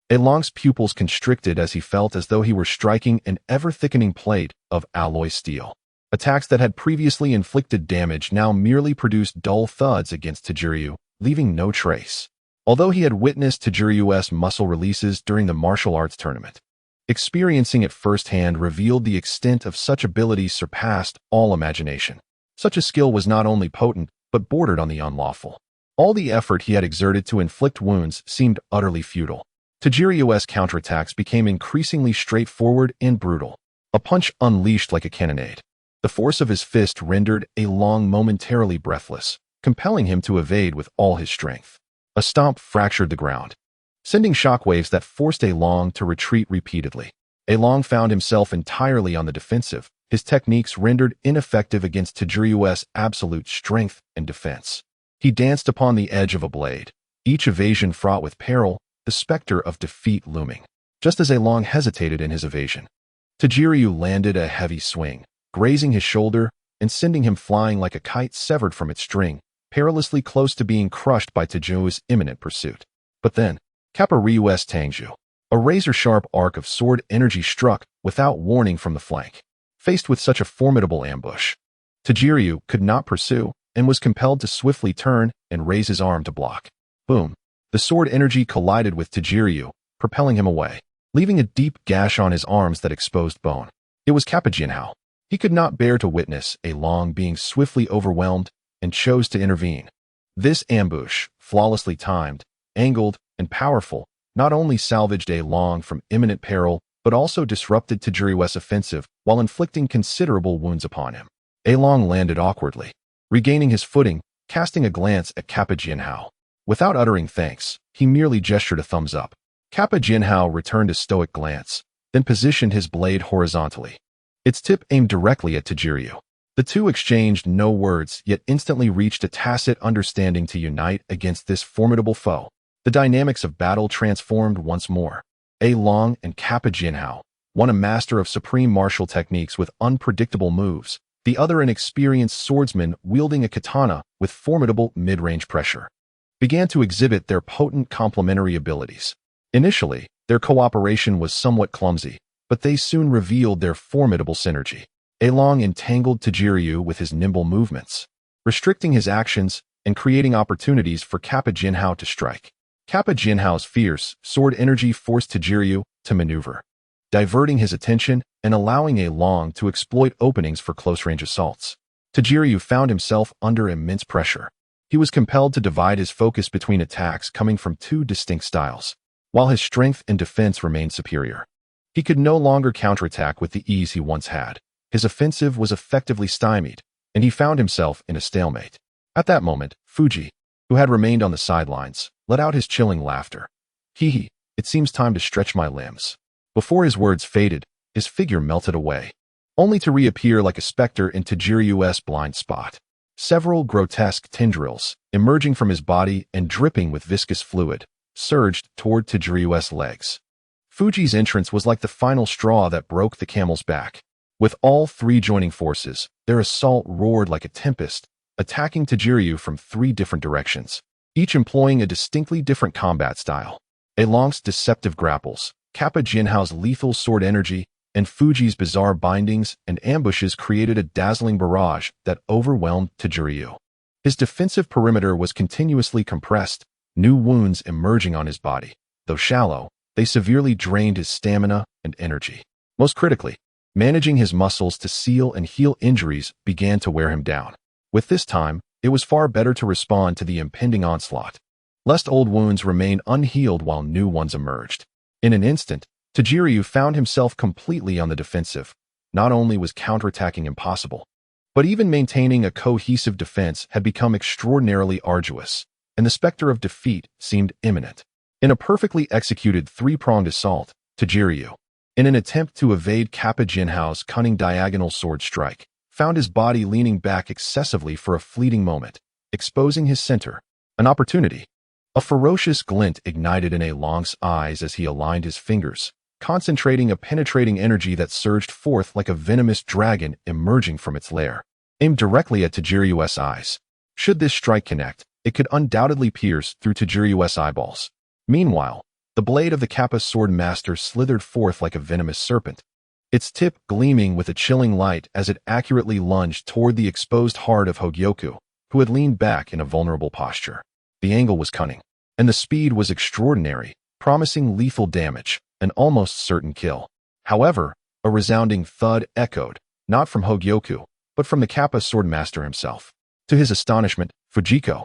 Speaker 1: A Long's pupils constricted as he felt as though he were striking an ever-thickening plate of alloy steel. Attacks that had previously inflicted damage now merely produced dull thuds against Tajiryu, leaving no trace. Although he had witnessed Tajiryu's muscle releases during the martial arts tournament, experiencing it firsthand revealed the extent of such abilities surpassed all imagination. Such a skill was not only potent, but bordered on the unlawful. All the effort he had exerted to inflict wounds seemed utterly futile. Tajiryu's counterattacks became increasingly straightforward and brutal. A punch unleashed like a cannonade. The force of his fist rendered A Long momentarily breathless, compelling him to evade with all his strength. A stomp fractured the ground, sending shockwaves that forced A Long to retreat repeatedly. A Long found himself entirely on the defensive, his techniques rendered ineffective against Tajiryu's absolute strength and defense. He danced upon the edge of a blade, each evasion fraught with peril, the specter of defeat looming. Just as A Long hesitated in his evasion, Tajiryu landed a heavy swing, grazing his shoulder and sending him flying like a kite severed from its string, perilously close to being crushed by Tajiryu's imminent pursuit. But then, Kakarot's Tangju, a razor-sharp arc of sword energy struck without warning from the flank. Faced with such a formidable ambush, Tajiryu could not pursue and was compelled to swiftly turn and raise his arm to block. Boom! The sword energy collided with Tajiryu, propelling him away, leaving a deep gash on his arms that exposed bone. It was Kappa Jinhao. He could not bear to witness A Long being swiftly overwhelmed and chose to intervene. This ambush, flawlessly timed, angled, and powerful, not only salvaged A Long from imminent peril, but also disrupted Tajiryu's offensive while inflicting considerable wounds upon him. A Long landed awkwardly, regaining his footing, casting a glance at Kappa Jinhao. Without uttering thanks, he merely gestured a thumbs up. Kappa Jinhao returned a stoic glance, then positioned his blade horizontally. Its tip aimed directly at Tajiryu. The two exchanged no words, yet instantly reached a tacit understanding to unite against this formidable foe. The dynamics of battle transformed once more. A Long and Kappa Jinhao, one a master of supreme martial techniques with unpredictable moves, the other an experienced swordsman wielding a katana with formidable mid-range pressure, began to exhibit their potent complementary abilities. Initially, their cooperation was somewhat clumsy, but they soon revealed their formidable synergy. A Long entangled Tajiryu with his nimble movements, restricting his actions and creating opportunities for Kappa Jinhao to strike. Kappa Jinhao's fierce sword energy forced Tajiryu to maneuver, diverting his attention and allowing A Long to exploit openings for close-range assaults. Tajiryu found himself under immense pressure. He was compelled to divide his focus between attacks coming from two distinct styles. While his strength and defense remained superior, he could no longer counterattack with the ease he once had. His offensive was effectively stymied, and he found himself in a stalemate. At that moment, Fuji, who had remained on the sidelines, let out his chilling laughter. Hee, it seems time to stretch my limbs. Before his words faded, his figure melted away, only to reappear like a specter in Tajiryu's blind spot. Several grotesque tendrils, emerging from his body and dripping with viscous fluid, surged toward Tajiryu's legs. Fuji's entrance was like the final straw that broke the camel's back. With all three joining forces, their assault roared like a tempest, attacking Tajiryu from three different directions, each employing a distinctly different combat style. A Long's deceptive grapples, Kappa Jinhao's lethal sword energy, and Fuji's bizarre bindings and ambushes created a dazzling barrage that overwhelmed Tajiryu. His defensive perimeter was continuously compressed, new wounds emerging on his body. Though shallow, they severely drained his stamina and energy. Most critically, managing his muscles to seal and heal injuries began to wear him down. With this time, it was far better to respond to the impending onslaught, lest old wounds remain unhealed while new ones emerged. In an instant, Tajiryu found himself completely on the defensive. Not only was counterattacking impossible, but even maintaining a cohesive defense had become extraordinarily arduous, and the specter of defeat seemed imminent. In a perfectly executed three-pronged assault, Tajiryu, in an attempt to evade Kappa Jinhao's cunning diagonal sword strike, found his body leaning back excessively for a fleeting moment, exposing his center. An opportunity. A ferocious glint ignited in A Long's eyes as he aligned his fingers, concentrating a penetrating energy that surged forth like a venomous dragon emerging from its lair, aimed directly at Tajiryu's eyes. Should this strike connect, it could undoubtedly pierce through Tajiryu's eyeballs. Meanwhile, the blade of the Kappa sword master slithered forth like a venomous serpent, its tip gleaming with a chilling light as it accurately lunged toward the exposed heart of Hogyoku, who had leaned back in a vulnerable posture. The angle was cunning, and the speed was extraordinary, promising lethal damage, an almost certain kill. However, a resounding thud echoed, not from Hogyoku, but from the Kappa swordmaster himself. To his astonishment, Fujiko,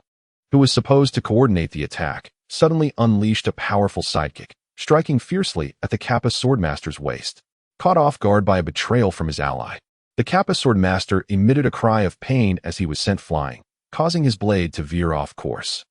Speaker 1: who was supposed to coordinate the attack, suddenly unleashed a powerful sidekick, striking fiercely at the Kappa swordmaster's waist. Caught off guard by a betrayal from his ally, the Kappa swordmaster emitted a cry of pain as he was sent flying, causing his blade to veer off course.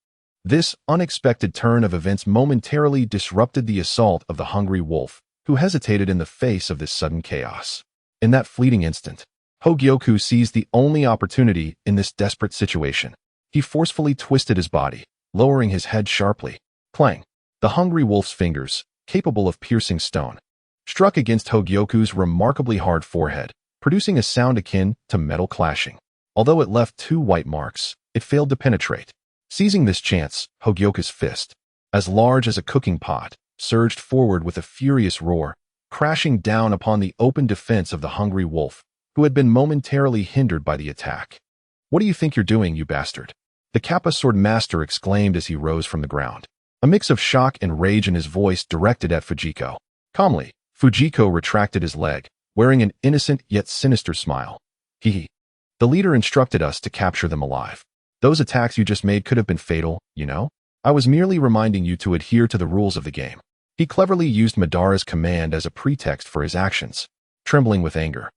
Speaker 1: This unexpected turn of events momentarily disrupted the assault of the hungry wolf, who hesitated in the face of this sudden chaos. In that fleeting instant, Hogyoku seized the only opportunity in this desperate situation. He forcefully twisted his body, lowering his head sharply. Clang! The hungry wolf's fingers, capable of piercing stone, struck against Hogyoku's remarkably hard forehead, producing a sound akin to metal clashing. Although it left 2 white marks, it failed to penetrate. Seizing this chance, Hogyoku's fist, as large as a cooking pot, surged forward with a furious roar, crashing down upon the open defense of the hungry wolf, who had been momentarily hindered by the attack. "What do you think you're doing, you bastard?" the Kappa sword master exclaimed as he rose from the ground, a mix of shock and rage in his voice directed at Fujiko. Calmly, Fujiko retracted his leg, wearing an innocent yet sinister smile. "Hee. The leader instructed us to capture them alive. Those attacks you just made could have been fatal, you know? I was merely reminding you to adhere to the rules of the game." He cleverly used Madara's command as a pretext for his actions. Trembling with anger,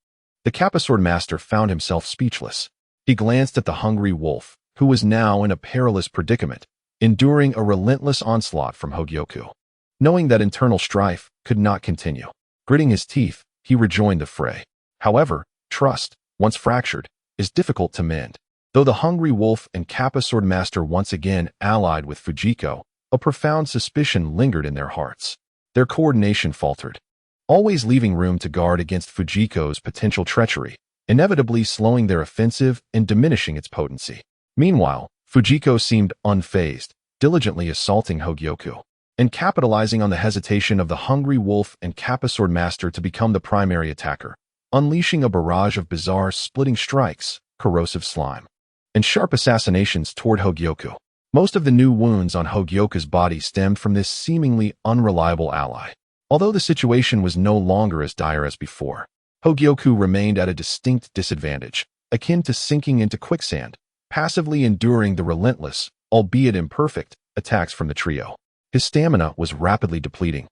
Speaker 1: the Kappa sword master found himself speechless. He glanced at the hungry wolf, who was now in a perilous predicament, enduring a relentless onslaught from Hogyoku. Knowing that internal strife could not continue, gritting his teeth, he rejoined the fray. However, trust, once fractured, is difficult to mend. Though the hungry wolf and Kappa swordmaster once again allied with Fujiko, a profound suspicion lingered in their hearts. Their coordination faltered, always leaving room to guard against Fujiko's potential treachery, inevitably slowing their offensive and diminishing its potency. Meanwhile, Fujiko seemed unfazed, diligently assaulting Hogyoku, and capitalizing on the hesitation of the hungry wolf and Kappa swordmaster to become the primary attacker, unleashing a barrage of bizarre splitting strikes, corrosive slime, and sharp assassinations toward Hogyoku. Most of the new wounds on Hogyoku's body stemmed from this seemingly unreliable ally. Although the situation was no longer as dire as before, Hogyoku remained at a distinct disadvantage, akin to sinking into quicksand, passively enduring the relentless, albeit imperfect, attacks from the trio. His stamina was rapidly depleting,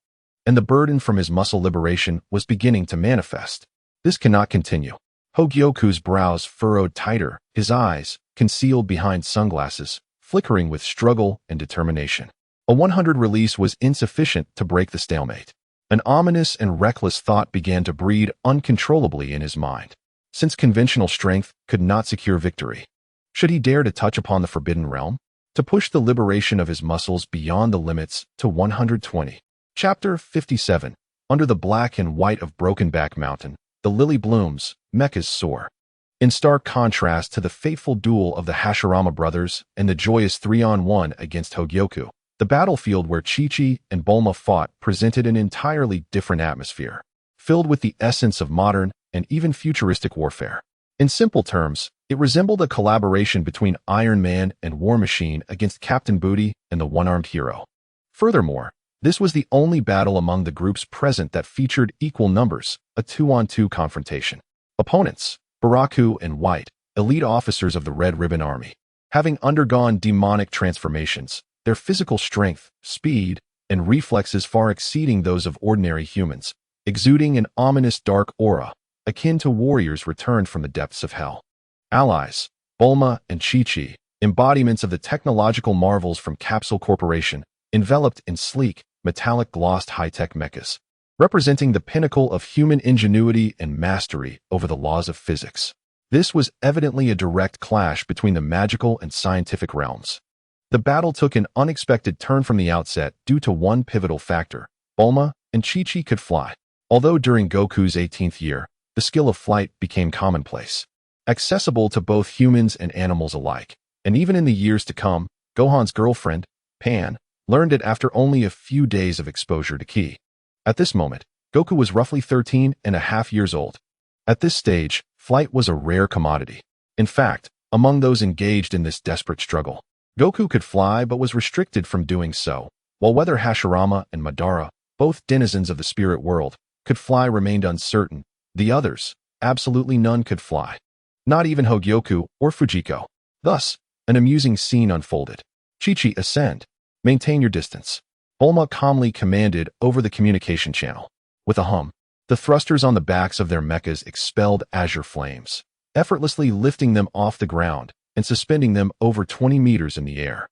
Speaker 1: and the burden from his muscle liberation was beginning to manifest. This cannot continue. Hogyoku's brows furrowed tighter, his eyes, concealed behind sunglasses, flickering with struggle and determination. A 100 release was insufficient to break the stalemate. An ominous and reckless thought began to breed uncontrollably in his mind. Since conventional strength could not secure victory, should he dare to touch upon the forbidden realm? To push the liberation of his muscles beyond the limits to 120. Chapter 57. Under the black and white of Broken Back Mountain, the lily blooms, mechas soar. In stark contrast to the fateful duel of the Hashirama brothers and the joyous 3-on-1 against Hogyoku, the battlefield where Chi-Chi and Bulma fought presented an entirely different atmosphere, filled with the essence of modern and even futuristic warfare. In simple terms, it resembled a collaboration between Iron Man and War Machine against Captain Booty and the One-Armed Hero. Furthermore, this was the only battle among the groups present that featured equal numbers, a 2-on-2 confrontation. Opponents, Baraku and White, elite officers of the Red Ribbon Army. Having undergone demonic transformations, their physical strength, speed, and reflexes far exceeding those of ordinary humans, exuding an ominous dark aura, akin to warriors returned from the depths of hell. Allies, Bulma and Chi-Chi, embodiments of the technological marvels from Capsule Corporation, enveloped in sleek, metallic glossed high-tech mechas, representing the pinnacle of human ingenuity and mastery over the laws of physics. This was evidently a direct clash between the magical and scientific realms. The battle took an unexpected turn from the outset due to one pivotal factor: Bulma and Chi-Chi could fly. Although during Goku's 18th year, the skill of flight became commonplace, accessible to both humans and animals alike, and even in the years to come, Gohan's girlfriend, Pan, learned it after only a few days of exposure to Ki. At this moment, Goku was roughly 13.5 years old. At this stage, flight was a rare commodity. In fact, among those engaged in this desperate struggle, Goku could fly but was restricted from doing so, while whether Hashirama and Madara, both denizens of the spirit world, could fly remained uncertain. The others, absolutely none could fly. Not even Hogyoku or Fujiko. Thus, an amusing scene unfolded. Chi-Chi, ascend. Maintain your distance. Bulma calmly commanded over the communication channel. With a hum, the thrusters on the backs of their mechas expelled azure flames, effortlessly lifting them off the ground and suspending them over 20 meters in the air.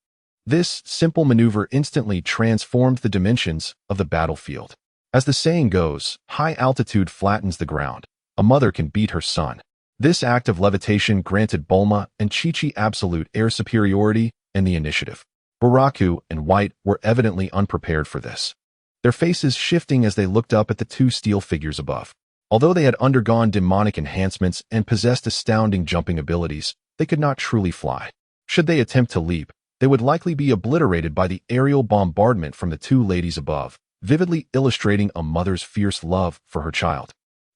Speaker 1: This simple maneuver instantly transformed the dimensions of the battlefield. As the saying goes, high altitude flattens the ground. A mother can beat her son. This act of levitation granted Bulma and Chi-Chi absolute air superiority and the initiative. Buraku and White were evidently unprepared for this, their faces shifting as they looked up at the two steel figures above. Although they had undergone demonic enhancements and possessed astounding jumping abilities, they could not truly fly. Should they attempt to leap, they would likely be obliterated by the aerial bombardment from the two ladies above, vividly illustrating a mother's fierce love for her child.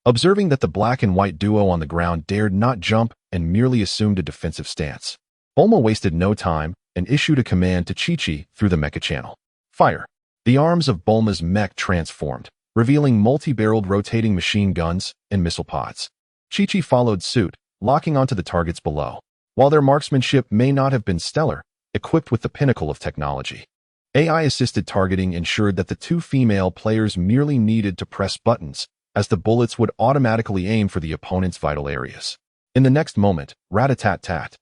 Speaker 1: Observing that the black and white duo on the ground dared not jump and merely assumed a defensive stance, Bulma wasted no time and issued a command to Chi-Chi through the mecha channel. Fire! The arms of Bulma's mech transformed, revealing multi-barreled rotating machine guns and missile pods. Chi-Chi followed suit, locking onto the targets below. While their marksmanship may not have been stellar, equipped with the pinnacle of technology, AI-assisted targeting ensured that the two female players merely needed to press buttons, as the bullets would automatically aim for the opponent's vital areas. In the next moment, rat-a-tat-tat.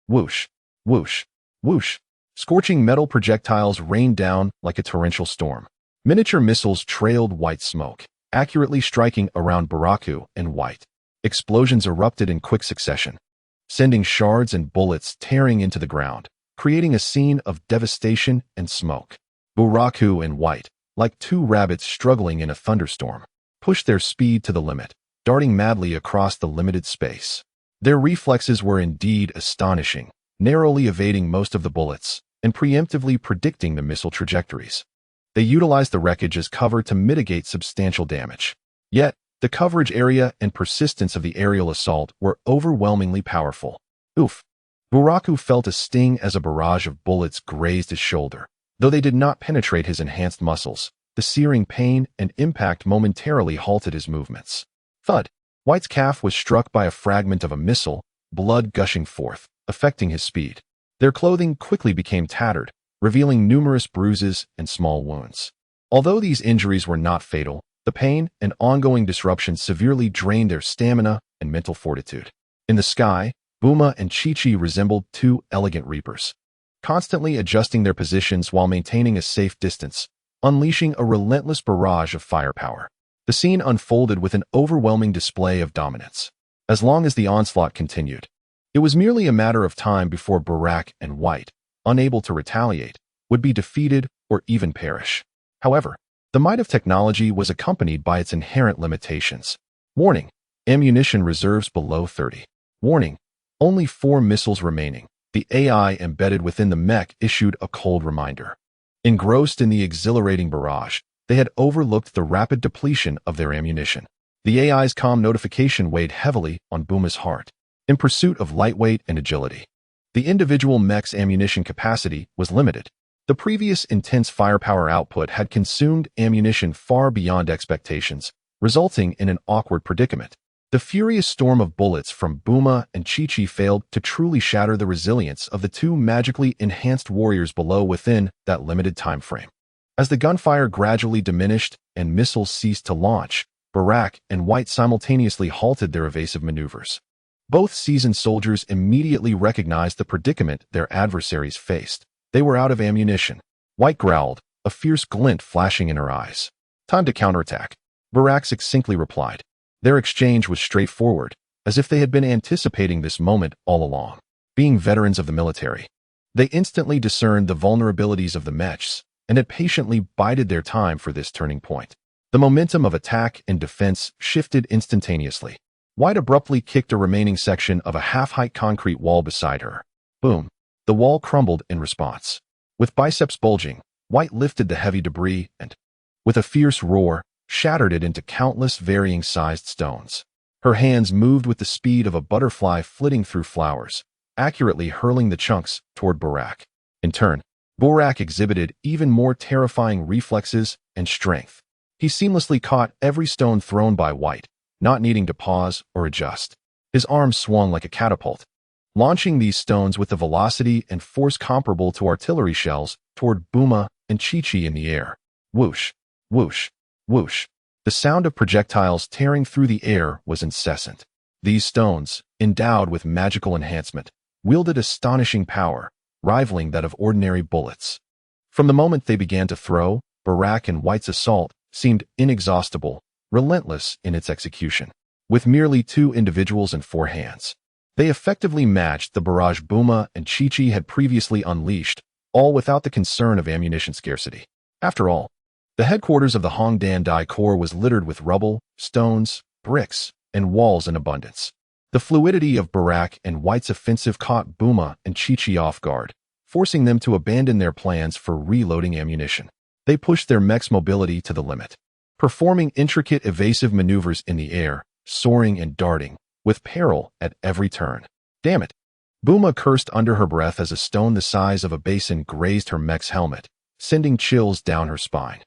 Speaker 1: Whoosh, whoosh, whoosh. Scorching metal projectiles rained down like a torrential storm. Miniature missiles trailed white smoke, accurately striking around Buraku and White. Explosions erupted in quick succession, sending shards and bullets tearing into the ground, creating a scene of devastation and smoke. Buraku and White, like two rabbits struggling in a thunderstorm, pushed their speed to the limit, darting madly across the limited space. Their reflexes were indeed astonishing, narrowly evading most of the bullets and preemptively predicting the missile trajectories. They utilized the wreckage as cover to mitigate substantial damage. Yet, the coverage area and persistence of the aerial assault were overwhelmingly powerful. Oof! Buraku felt a sting as a barrage of bullets grazed his shoulder. Though they did not penetrate his enhanced muscles, the searing pain and impact momentarily halted his movements. Thud! White's calf was struck by a fragment of a missile, blood gushing forth, affecting his speed. Their clothing quickly became tattered, revealing numerous bruises and small wounds. Although these injuries were not fatal, the pain and ongoing disruption severely drained their stamina and mental fortitude. In the sky, Bulma and Chi-Chi resembled two elegant reapers, constantly adjusting their positions while maintaining a safe distance, unleashing a relentless barrage of firepower. The scene unfolded with an overwhelming display of dominance. As long as the onslaught continued, it was merely a matter of time before Buraku and White, unable to retaliate, would be defeated or even perish. However, the might of technology was accompanied by its inherent limitations. Warning: ammunition reserves below 30. Warning: only 4 missiles remaining. The AI embedded within the mech issued a cold reminder. Engrossed in the exhilarating barrage, they had overlooked the rapid depletion of their ammunition. The AI's calm notification weighed heavily on Bulma's heart. In pursuit of lightweight and agility, the individual mech's ammunition capacity was limited. The previous intense firepower output had consumed ammunition far beyond expectations, resulting in an awkward predicament. The furious storm of bullets from Bulma and Chi-Chi failed to truly shatter the resilience of the two magically enhanced warriors below within that limited time frame. As the gunfire gradually diminished and missiles ceased to launch, Buraku and White simultaneously halted their evasive maneuvers. Both seasoned soldiers immediately recognized the predicament their adversaries faced. They were out of ammunition. White growled, a fierce glint flashing in her eyes. Time to counterattack. Buraku succinctly replied. Their exchange was straightforward, as if they had been anticipating this moment all along. Being veterans of the military, they instantly discerned the vulnerabilities of the mechs and had patiently bided their time for this turning point. The momentum of attack and defense shifted instantaneously. White abruptly kicked a remaining section of a half-height concrete wall beside her. Boom! The wall crumbled in response. With biceps bulging, White lifted the heavy debris and, with a fierce roar, shattered it into countless varying-sized stones. Her hands moved with the speed of a butterfly flitting through flowers, accurately hurling the chunks toward Barak. In turn, Barak exhibited even more terrifying reflexes and strength. He seamlessly caught every stone thrown by White, not needing to pause or adjust. His arms swung like a catapult, launching these stones with a velocity and force comparable to artillery shells toward Buma and Chi-Chi in the air. Whoosh, whoosh, whoosh. The sound of projectiles tearing through the air was incessant. These stones, endowed with magical enhancement, wielded astonishing power, rivaling that of ordinary bullets. From the moment they began to throw, Barak and White's assault seemed inexhaustible, relentless in its execution. With merely 2 individuals and 4 hands, they effectively matched the barrage Buma and Chi-Chi had previously unleashed, all without the concern of ammunition scarcity. After all, the headquarters of the Hongdan Dai Corps was littered with rubble, stones, bricks, and walls in abundance. The fluidity of Barak and White's offensive caught Buma and Chi-Chi off guard, forcing them to abandon their plans for reloading ammunition. They pushed their mech's mobility to the limit, performing intricate evasive maneuvers in the air, soaring and darting, with peril at every turn. Damn it! Buma cursed under her breath as a stone the size of a basin grazed her mech's helmet, sending chills down her spine.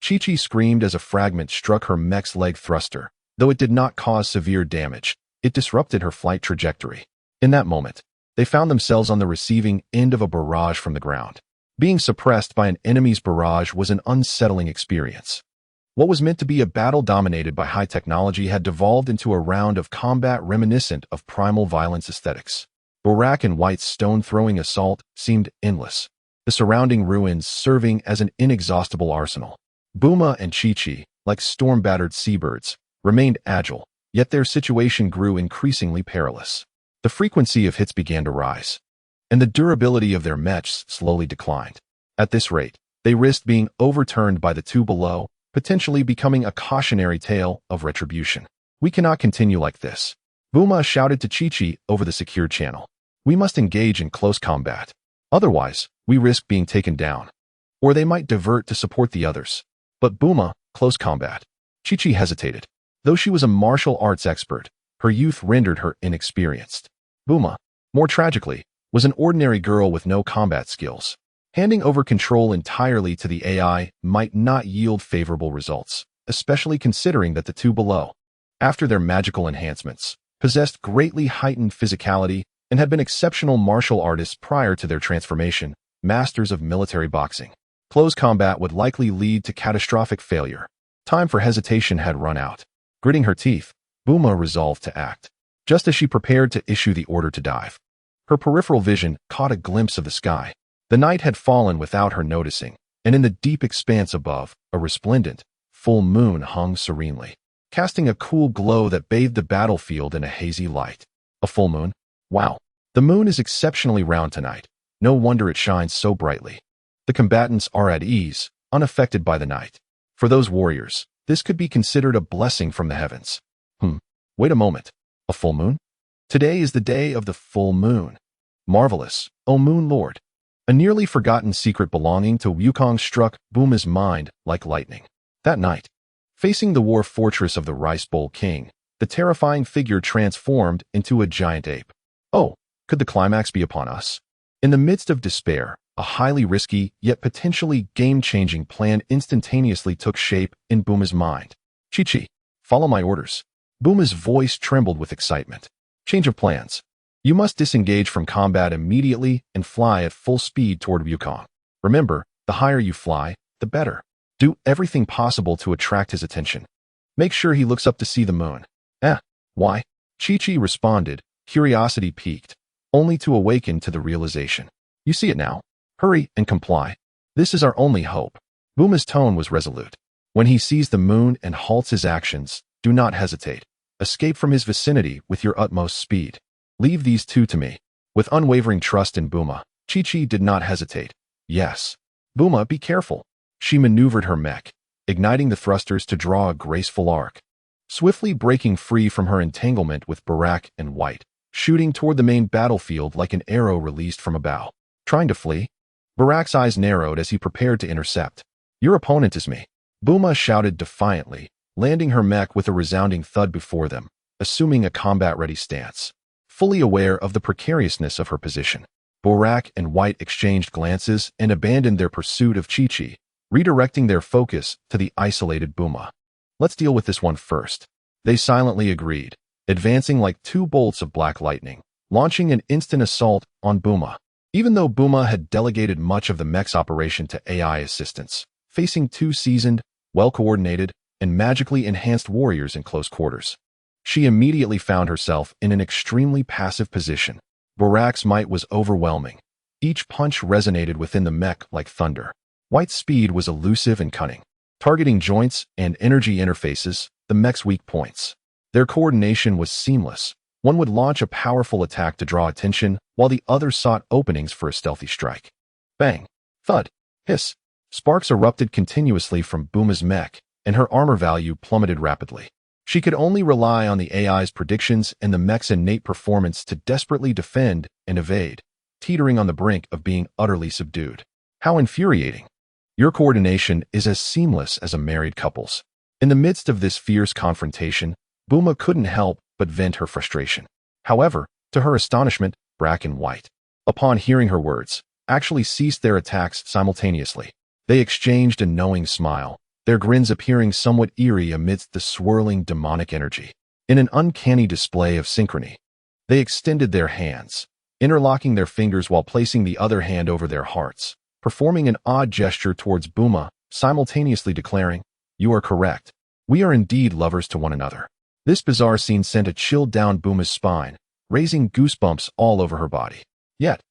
Speaker 1: Chi-Chi screamed as a fragment struck her mech's leg thruster. Though it did not cause severe damage, it disrupted her flight trajectory. In that moment, they found themselves on the receiving end of a barrage from the ground. Being suppressed by an enemy's barrage was an unsettling experience. What was meant to be a battle dominated by high technology had devolved into a round of combat reminiscent of primal violence aesthetics. Barak and White's stone-throwing assault seemed endless, the surrounding ruins serving as an inexhaustible arsenal. Buma and Chi-Chi, like storm-battered seabirds, remained agile, yet their situation grew increasingly perilous. The frequency of hits began to rise, and the durability of their mechs slowly declined. At this rate, they risked being overturned by the 2 below, potentially becoming a cautionary tale of retribution. We cannot continue like this. Buma shouted to Chi-Chi over the secured channel. We must engage in close combat. Otherwise, we risk being taken down. Or they might divert to support the others. But Buma, close combat. Chi-Chi hesitated. Though she was a martial arts expert, her youth rendered her inexperienced. Buma, more tragically, was an ordinary girl with no combat skills. Handing over control entirely to the AI might not yield favorable results, especially considering that the 2 below, after their magical enhancements, possessed greatly heightened physicality and had been exceptional martial artists prior to their transformation, masters of military boxing. Close combat would likely lead to catastrophic failure. Time for hesitation had run out. Gritting her teeth, Buma resolved to act. Just as she prepared to issue the order to dive, her peripheral vision caught a glimpse of the sky. The night had fallen without her noticing, and in the deep expanse above, a resplendent, full moon hung serenely, casting a cool glow that bathed the battlefield in a hazy light. A full moon? Wow. The moon is exceptionally round tonight. No wonder it shines so brightly. The combatants are at ease, unaffected by the night. For those warriors, this could be considered a blessing from the heavens. Wait a moment. A full moon? Today is the day of the full moon. Marvelous, O Moon Lord. A nearly forgotten secret belonging to Wukong struck Buma's mind like lightning. That night, facing the war fortress of the Rice Bowl King, the terrifying figure transformed into a giant ape. Oh, could the climax be upon us? In the midst of despair, a highly risky yet potentially game-changing plan instantaneously took shape in Buma's mind. Chi-Chi, follow my orders. Buma's voice trembled with excitement. Change of plans. You must disengage from combat immediately and fly at full speed toward Wukong. Remember, the higher you fly, the better. Do everything possible to attract his attention. Make sure he looks up to see the moon. Why? Chi-Chi responded, curiosity piqued, only to awaken to the realization. You see it now. Hurry and comply. This is our only hope. Buma's tone was resolute. When he sees the moon and halts his actions, do not hesitate. Escape from his vicinity with your utmost speed. Leave these 2 to me. With unwavering trust in Buma, Chi-Chi did not hesitate. Yes. Buma, be careful. She maneuvered her mech, igniting the thrusters to draw a graceful arc. Swiftly breaking free from her entanglement with Barak and White, shooting toward the main battlefield like an arrow released from a bow. Trying to flee? Barak's eyes narrowed as he prepared to intercept. Your opponent is me. Buma shouted defiantly, landing her mech with a resounding thud before them, assuming a combat-ready stance. Fully aware of the precariousness of her position, Barak and White exchanged glances and abandoned their pursuit of Chi-Chi, redirecting their focus to the isolated Buma. Let's deal with this one first. They silently agreed, advancing like two bolts of black lightning, launching an instant assault on Buma. Even though Buma had delegated much of the mech's operation to AI assistants, facing two seasoned, well-coordinated, and magically enhanced warriors in close quarters, she immediately found herself in an extremely passive position. Barak's might was overwhelming. Each punch resonated within the mech like thunder. White's speed was elusive and cunning, targeting joints and energy interfaces, the mech's weak points. Their coordination was seamless. One would launch a powerful attack to draw attention, while the other sought openings for a stealthy strike. Bang! Thud! Hiss! Sparks erupted continuously from Buma's mech, and her armor value plummeted rapidly. She could only rely on the AI's predictions and the mech's innate performance to desperately defend and evade, teetering on the brink of being utterly subdued. How infuriating! Your coordination is as seamless as a married couple's. In the midst of this fierce confrontation, Buma couldn't help but vent her frustration. However, to her astonishment, Barak and White, upon hearing her words, actually ceased their attacks simultaneously. They exchanged a knowing smile, their grins appearing somewhat eerie amidst the swirling demonic energy. In an uncanny display of synchrony, they extended their hands, interlocking their fingers while placing the other hand over their hearts, performing an odd gesture towards Buma, simultaneously declaring, "You are correct. We are indeed lovers to one another." This bizarre scene sent a chill down Buma's spine, raising goosebumps all over her body. Yet,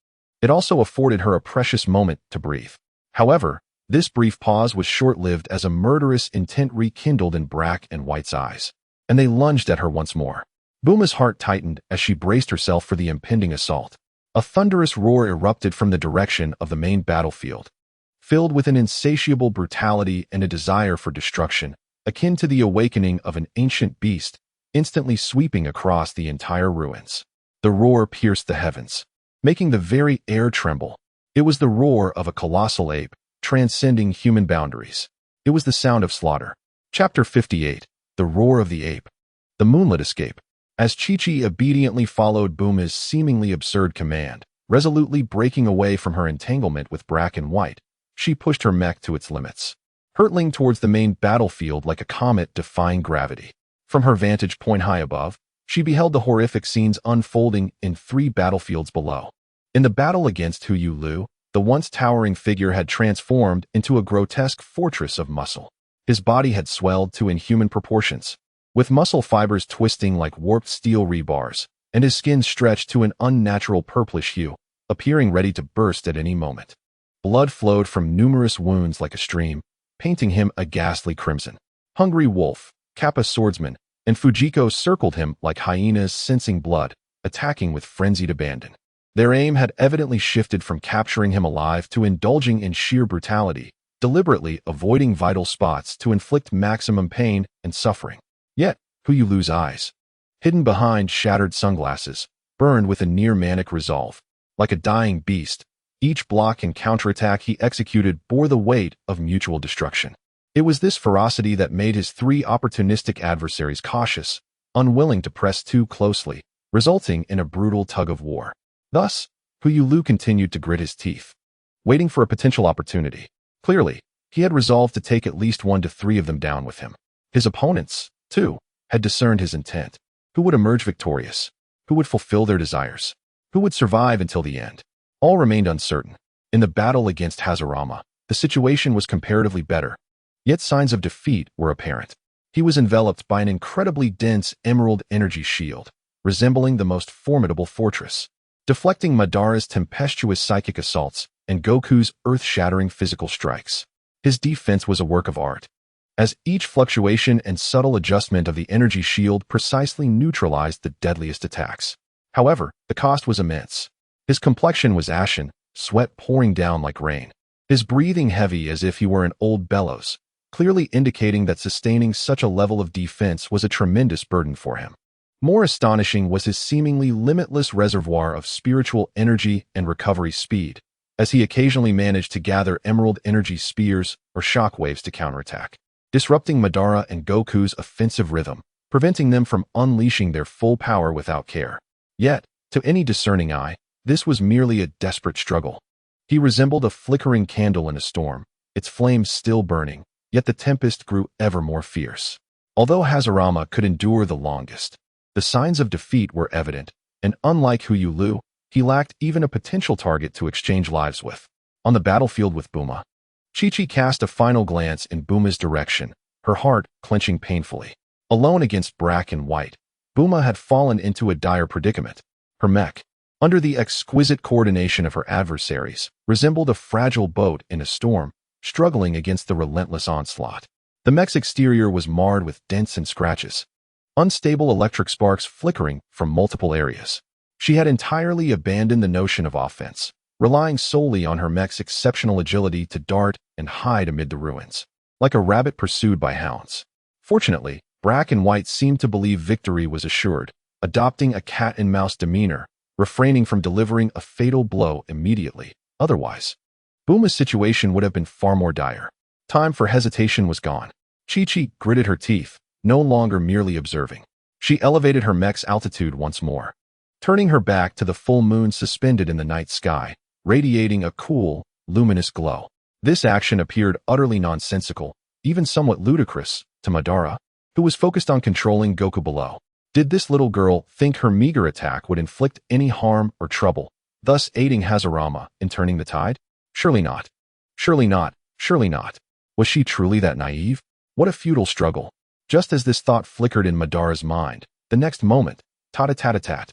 Speaker 1: it also afforded her a precious moment to breathe. However, this brief pause was short-lived as a murderous intent rekindled in Barak and White's eyes, and they lunged at her once more. Buma's heart tightened as she braced herself for the impending assault. A thunderous roar erupted from the direction of the main battlefield, filled with an insatiable brutality and a desire for destruction, akin to the awakening of an ancient beast, instantly sweeping across the entire ruins. The roar pierced the heavens, making the very air tremble. It was the roar of a colossal ape, transcending human boundaries. It was the sound of slaughter. Chapter 58, The Roar of the Ape. The Moonlit Escape. As Chi-Chi obediently followed Buma's seemingly absurd command, resolutely breaking away from her entanglement with Barak and White, she pushed her mech to its limits, hurtling towards the main battlefield like a comet defying gravity. From her vantage point high above, she beheld the horrific scenes unfolding in 3 battlefields below. In the battle against Hu Yu Lu, the once towering figure had transformed into a grotesque fortress of muscle. His body had swelled to inhuman proportions, with muscle fibers twisting like warped steel rebars, and his skin stretched to an unnatural purplish hue, appearing ready to burst at any moment. Blood flowed from numerous wounds like a stream, painting him a ghastly crimson. Hungry Wolf, Kappa Swordsman, and Fujiko circled him like hyenas sensing blood, attacking with frenzied abandon. Their aim had evidently shifted from capturing him alive to indulging in sheer brutality, deliberately avoiding vital spots to inflict maximum pain and suffering. Yet, Hu Yu Lu's eyes, hidden behind shattered sunglasses, burned with a near-manic resolve. Like a dying beast, each block and counterattack he executed bore the weight of mutual destruction. It was this ferocity that made his 3 opportunistic adversaries cautious, unwilling to press too closely, resulting in a brutal tug-of-war. Thus, Hu Yu Lu continued to grit his teeth, waiting for a potential opportunity. Clearly, he had resolved to take at least 1 to 3 of them down with him. His opponents, too, had discerned his intent. Who would emerge victorious? Who would fulfill their desires? Who would survive until the end? All remained uncertain. In the battle against Hashirama, the situation was comparatively better, yet signs of defeat were apparent. He was enveloped by an incredibly dense emerald energy shield, resembling the most formidable fortress, deflecting Madara's tempestuous psychic assaults and Goku's earth-shattering physical strikes. His defense was a work of art, as each fluctuation and subtle adjustment of the energy shield precisely neutralized the deadliest attacks. However, the cost was immense. His complexion was ashen, sweat pouring down like rain, his breathing heavy as if he were an old bellows, clearly indicating that sustaining such a level of defense was a tremendous burden for him. More astonishing was his seemingly limitless reservoir of spiritual energy and recovery speed, as he occasionally managed to gather emerald energy spears or shockwaves to counterattack, disrupting Madara and Goku's offensive rhythm, preventing them from unleashing their full power without care. Yet, to any discerning eye, this was merely a desperate struggle. He resembled a flickering candle in a storm, its flames still burning, yet the tempest grew ever more fierce. Although Hashirama could endure the longest, the signs of defeat were evident, and unlike Huyulu, he lacked even a potential target to exchange lives with. On the battlefield with Bulma, Chi-Chi cast a final glance in Bulma's direction, her heart clenching painfully. Alone against Black and White, Bulma had fallen into a dire predicament. Her mech, under the exquisite coordination of her adversaries, resembled a fragile boat in a storm, struggling against the relentless onslaught. The mech's exterior was marred with dents and scratches, unstable electric sparks flickering from multiple areas. She had entirely abandoned the notion of offense, relying solely on her mech's exceptional agility to dart and hide amid the ruins, like a rabbit pursued by hounds. Fortunately, Black and White seemed to believe victory was assured, adopting a cat-and-mouse demeanor, refraining from delivering a fatal blow immediately. Otherwise, Bulma's situation would have been far more dire. Time for hesitation was gone. Chi-Chi gritted her teeth, no longer merely observing. She elevated her mech's altitude once more, turning her back to the full moon suspended in the night sky, radiating a cool, luminous glow. This action appeared utterly nonsensical, even somewhat ludicrous, to Madara, who was focused on controlling Goku below. Did this little girl think her meager attack would inflict any harm or trouble, thus aiding Hashirama in turning the tide? Surely not. Surely not. Surely not. Was she truly that naive? What a futile struggle. Just as this thought flickered in Madara's mind, the next moment, tat-a-tat-a-tat,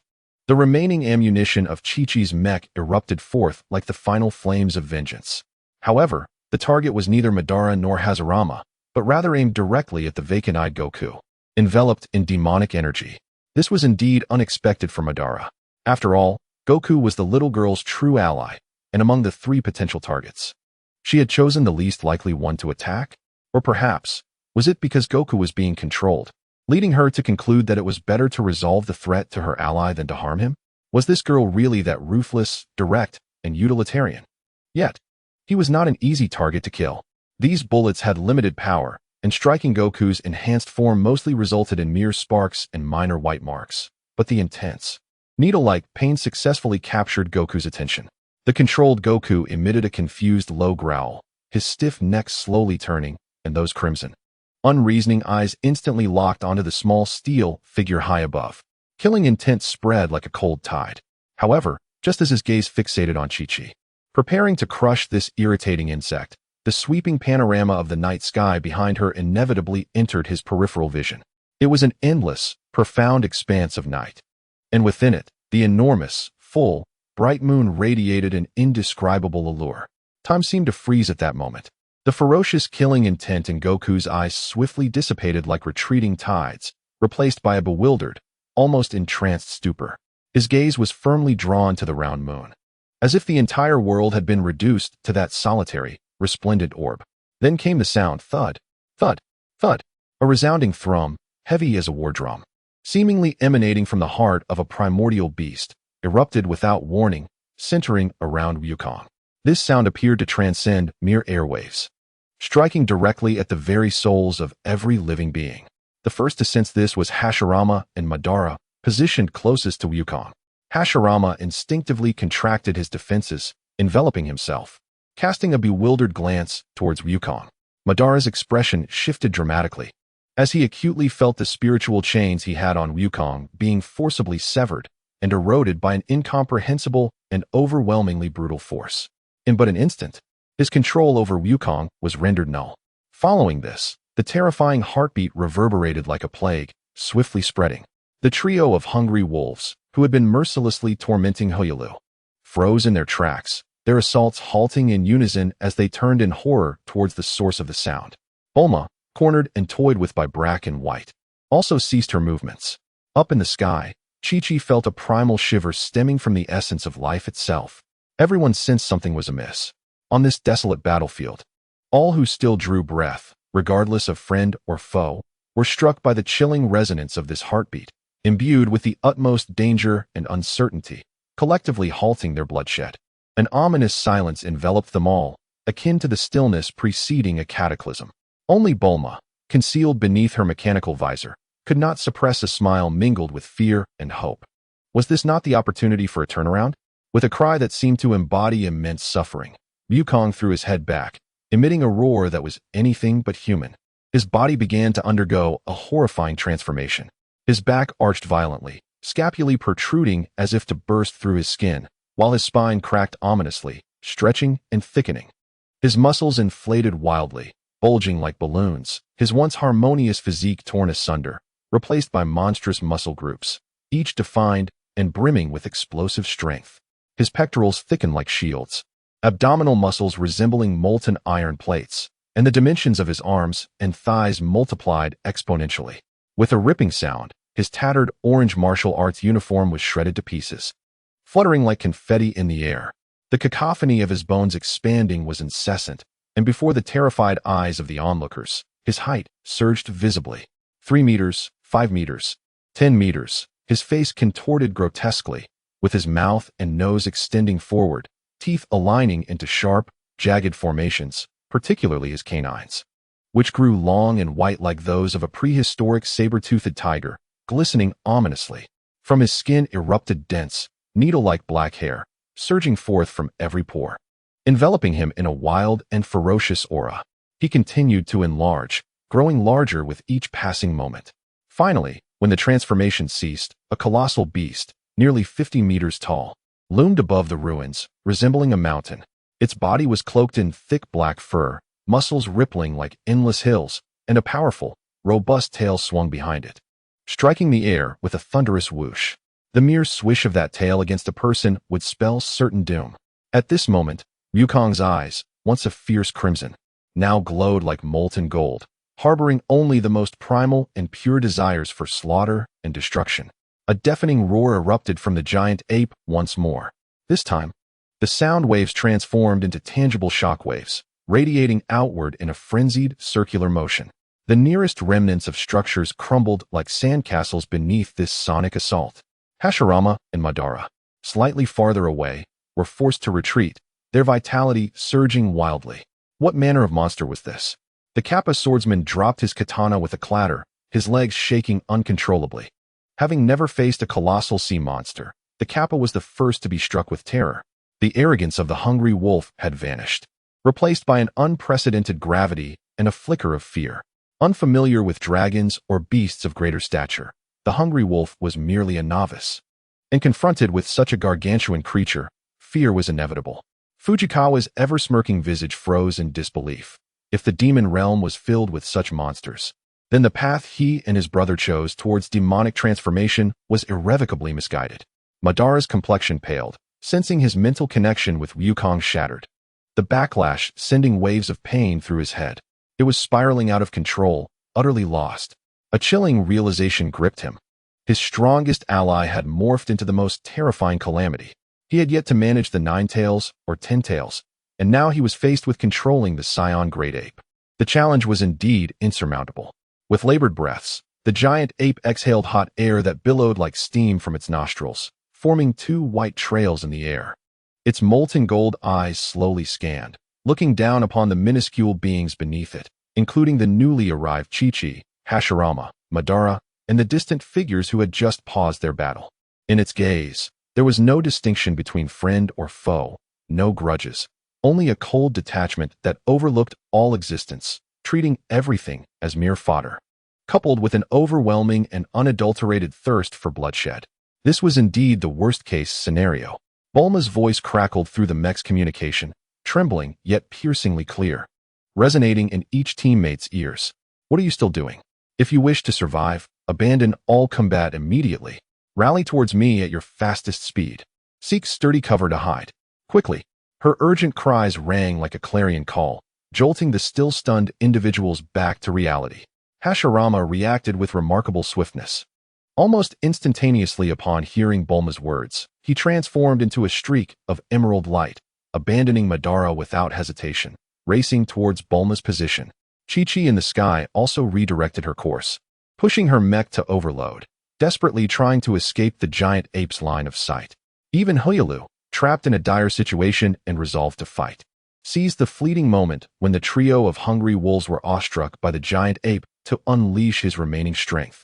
Speaker 1: the remaining ammunition of Chi-Chi's mech erupted forth like the final flames of vengeance. However, the target was neither Madara nor Hashirama, but rather aimed directly at the vacant-eyed Goku, enveloped in demonic energy. This was indeed unexpected for Madara. After all, Goku was the little girl's true ally, and among the three potential targets, she had chosen the least likely one to attack? Or perhaps, was it because Goku was being controlled, leading her to conclude that it was better to resolve the threat to her ally than to harm him? Was this girl really that ruthless, direct, and utilitarian? Yet, he was not an easy target to kill. These bullets had limited power, and striking Goku's enhanced form mostly resulted in mere sparks and minor white marks. But the intense, needle-like pain successfully captured Goku's attention. The controlled Goku emitted a confused low growl, his stiff neck slowly turning, and those crimson, unreasoning eyes instantly locked onto the small steel figure high above. Killing intent spread like a cold tide. However, just as his gaze fixated on Chi-Chi, preparing to crush this irritating insect, the sweeping panorama of the night sky behind her inevitably entered his peripheral vision. It was an endless, profound expanse of night. And within it, the enormous, full, bright moon radiated an indescribable allure. Time seemed to freeze at that moment. The ferocious killing intent in Goku's eyes swiftly dissipated like retreating tides, replaced by a bewildered, almost entranced stupor. His gaze was firmly drawn to the round moon, as if the entire world had been reduced to that solitary, resplendent orb. Then came the sound, thud, thud, thud, a resounding thrum, heavy as a war drum, seemingly emanating from the heart of a primordial beast, erupted without warning, centering around Wukong. This sound appeared to transcend mere airwaves, striking directly at the very souls of every living being. The first to sense this was Hashirama and Madara, positioned closest to Wukong. Hashirama instinctively contracted his defenses, enveloping himself, casting a bewildered glance towards Wukong. Madara's expression shifted dramatically, as he acutely felt the spiritual chains he had on Wukong being forcibly severed and eroded by an incomprehensible and overwhelmingly brutal force. In but an instant, his control over Wukong was rendered null. Following this, the terrifying heartbeat reverberated like a plague, swiftly spreading. The trio of hungry wolves, who had been mercilessly tormenting Huyulu, froze in their tracks, their assaults halting in unison as they turned in horror towards the source of the sound. Bulma, cornered and toyed with by Black and White, also ceased her movements. Up in the sky, Chi-Chi felt a primal shiver stemming from the essence of life itself. Everyone sensed something was amiss. On this desolate battlefield, all who still drew breath, regardless of friend or foe, were struck by the chilling resonance of this heartbeat, imbued with the utmost danger and uncertainty, collectively halting their bloodshed. An ominous silence enveloped them all, akin to the stillness preceding a cataclysm. Only Bulma, concealed beneath her mechanical visor, could not suppress a smile mingled with fear and hope. Was this not the opportunity for a turnaround? With a cry that seemed to embody immense suffering, Wukong threw his head back, emitting a roar that was anything but human. His body began to undergo a horrifying transformation. His back arched violently, scapulae protruding as if to burst through his skin, while his spine cracked ominously, stretching and thickening. His muscles inflated wildly, bulging like balloons, his once harmonious physique torn asunder, replaced by monstrous muscle groups, each defined and brimming with explosive strength. His pectorals thickened like shields, abdominal muscles resembling molten iron plates, and the dimensions of his arms and thighs multiplied exponentially. With a ripping sound, his tattered orange martial arts uniform was shredded to pieces, fluttering like confetti in the air. The cacophony of his bones expanding was incessant, and before the terrified eyes of the onlookers, his height surged visibly. 3 meters, 5 meters, 10 meters, his face contorted grotesquely, with his mouth and nose extending forward, teeth aligning into sharp, jagged formations, particularly his canines, which grew long and white like those of a prehistoric saber-toothed tiger, glistening ominously. From his skin erupted dense, needle-like black hair, surging forth from every pore, enveloping him in a wild and ferocious aura. He continued to enlarge, growing larger with each passing moment. Finally, when the transformation ceased, a colossal beast, nearly 50 meters tall, loomed above the ruins, resembling a mountain. Its body was cloaked in thick black fur, muscles rippling like endless hills, and a powerful, robust tail swung behind it, striking the air with a thunderous whoosh. The mere swish of that tail against a person would spell certain doom. At this moment, Wukong's eyes, once a fierce crimson, now glowed like molten gold, harboring only the most primal and pure desires for slaughter and destruction. A deafening roar erupted from the giant ape once more. This time, the sound waves transformed into tangible shock waves, radiating outward in a frenzied circular motion. The nearest remnants of structures crumbled like sandcastles beneath this sonic assault. Hashirama and Madara, slightly farther away, were forced to retreat, their vitality surging wildly. What manner of monster was this? The Kappa swordsman dropped his katana with a clatter, his legs shaking uncontrollably. Having never faced a colossal sea monster, the Kappa was the first to be struck with terror. The arrogance of the hungry wolf had vanished, replaced by an unprecedented gravity and a flicker of fear. Unfamiliar with dragons or beasts of greater stature, the hungry wolf was merely a novice. And confronted with such a gargantuan creature, fear was inevitable. Fujikawa's ever-smirking visage froze in disbelief. If the demon realm was filled with such monsters, then the path he and his brother chose towards demonic transformation was irrevocably misguided. Madara's complexion paled, sensing his mental connection with Wukong shattered. The backlash sending waves of pain through his head. It was spiraling out of control, utterly lost. A chilling realization gripped him. His strongest ally had morphed into the most terrifying calamity. He had yet to manage the 9 tails or 10 tails, and now he was faced with controlling the Scion Great Ape. The challenge was indeed insurmountable. With labored breaths, the giant ape exhaled hot air that billowed like steam from its nostrils, forming 2 white trails in the air. Its molten gold eyes slowly scanned, looking down upon the minuscule beings beneath it, including the newly arrived Chi-Chi, Hashirama, Madara, and the distant figures who had just paused their battle. In its gaze, there was no distinction between friend or foe, no grudges, only a cold detachment that overlooked all existence, treating everything as mere fodder, coupled with an overwhelming and unadulterated thirst for bloodshed. This was indeed the worst-case scenario. Bulma's voice crackled through the mech's communication, trembling yet piercingly clear, resonating in each teammate's ears. What are you still doing? If you wish to survive, abandon all combat immediately. Rally towards me at your fastest speed. Seek sturdy cover to hide. Quickly. Her urgent cries rang like a clarion call, jolting the still-stunned individuals back to reality. Hashirama reacted with remarkable swiftness. Almost instantaneously upon hearing Bulma's words, he transformed into a streak of emerald light, abandoning Madara without hesitation, racing towards Bulma's position. Chi-Chi in the sky also redirected her course, pushing her mech to overload, desperately trying to escape the giant ape's line of sight. Even Huyalu, trapped in a dire situation and resolved to fight. Seized the fleeting moment when the trio of hungry wolves were awestruck by the giant ape to unleash his remaining strength.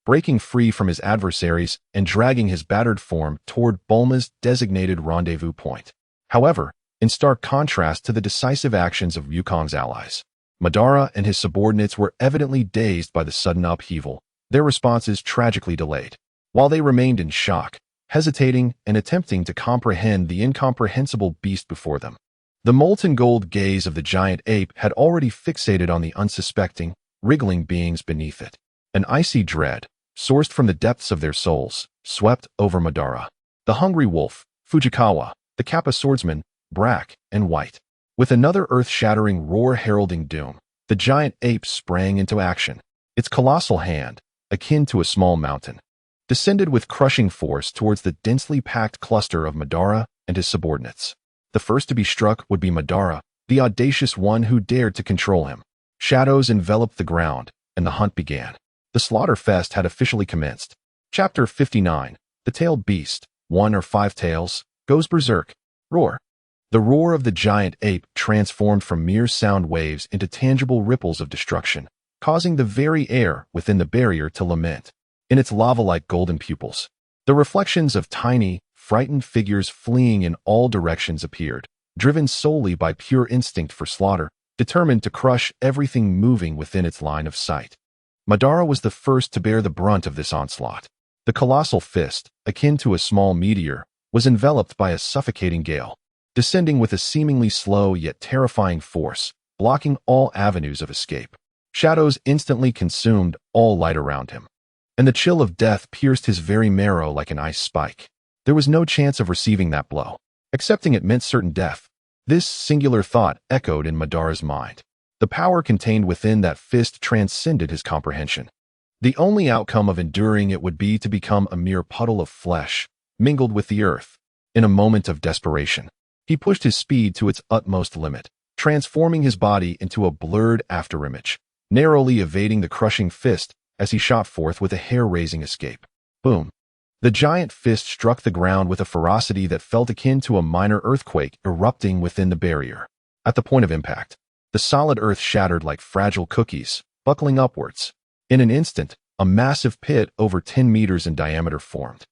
Speaker 1: Breaking free from his adversaries and dragging his battered form toward Bulma's designated rendezvous point. However, in stark contrast to the decisive actions of Wukong's allies, Madara and his subordinates were evidently dazed by the sudden upheaval, their responses tragically delayed. While they remained in shock, hesitating and attempting to comprehend the incomprehensible beast before them. The molten gold gaze of the giant ape had already fixated on the unsuspecting, wriggling beings beneath it. An icy dread, sourced from the depths of their souls, swept over Madara. The hungry wolf, Fujikawa, the Kappa swordsman, black and white. With another earth-shattering roar heralding doom, the giant ape sprang into action. Its colossal hand, akin to a small mountain, descended with crushing force towards the densely packed cluster of Madara and his subordinates. The first to be struck would be Madara, the audacious one who dared to control him. Shadows enveloped the ground, and the hunt began. The slaughter fest had officially commenced. Chapter 59. The Tailed Beast, 1 or 5 tails, goes berserk. Roar. The roar of the giant ape transformed from mere sound waves into tangible ripples of destruction, causing the very air within the barrier to lament. In its lava-like golden pupils, the reflections of tiny, frightened figures fleeing in all directions appeared, driven solely by pure instinct for slaughter, determined to crush everything moving within its line of sight. Madara was the first to bear the brunt of this onslaught. The colossal fist, akin to a small meteor, was enveloped by a suffocating gale, descending with a seemingly slow yet terrifying force, blocking all avenues of escape. Shadows instantly consumed all light around him, and the chill of death pierced his very marrow like an ice spike. There was no chance of receiving that blow. Accepting it meant certain death. This singular thought echoed in Madara's mind. The power contained within that fist transcended his comprehension. The only outcome of enduring it would be to become a mere puddle of flesh, mingled with the earth. In a moment of desperation, he pushed his speed to its utmost limit, transforming his body into a blurred afterimage, narrowly evading the crushing fist as he shot forth with a hair-raising escape. Boom! The giant fist struck the ground with a ferocity that felt akin to a minor earthquake erupting within the barrier. At the point of impact, the solid earth shattered like fragile cookies, buckling upwards. In an instant, a massive pit over 10 meters in diameter formed.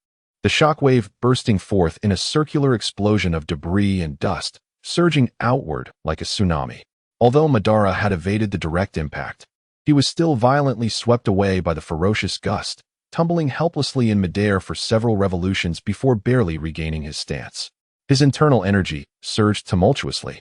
Speaker 1: The shockwave bursting forth in a circular explosion of debris and dust, surging outward like a tsunami. Although Madara had evaded the direct impact, he was still violently swept away by the ferocious gust, tumbling helplessly in midair for several revolutions before barely regaining his stance. His internal energy surged tumultuously,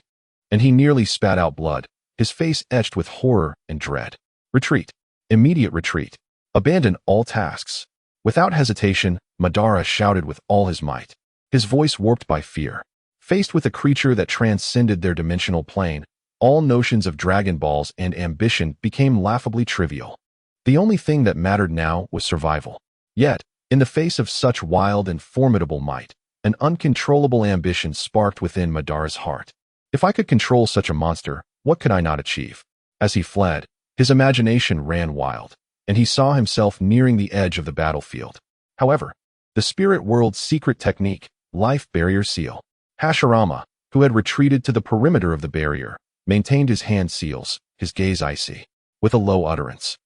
Speaker 1: and he nearly spat out blood, his face etched with horror and dread. Retreat. Immediate retreat. Abandon all tasks. Without hesitation, Madara shouted with all his might, his voice warped by fear. Faced with a creature that transcended their dimensional plane, all notions of Dragon Balls and ambition became laughably trivial. The only thing that mattered now was survival. Yet, in the face of such wild and formidable might, an uncontrollable ambition sparked within Madara's heart. If I could control such a monster, what could I not achieve? As he fled, his imagination ran wild, and he saw himself nearing the edge of the battlefield. However, the spirit world's secret technique, life barrier seal. Hashirama, who had retreated to the perimeter of the barrier, maintained his hand seals, his gaze icy. With a low utterance,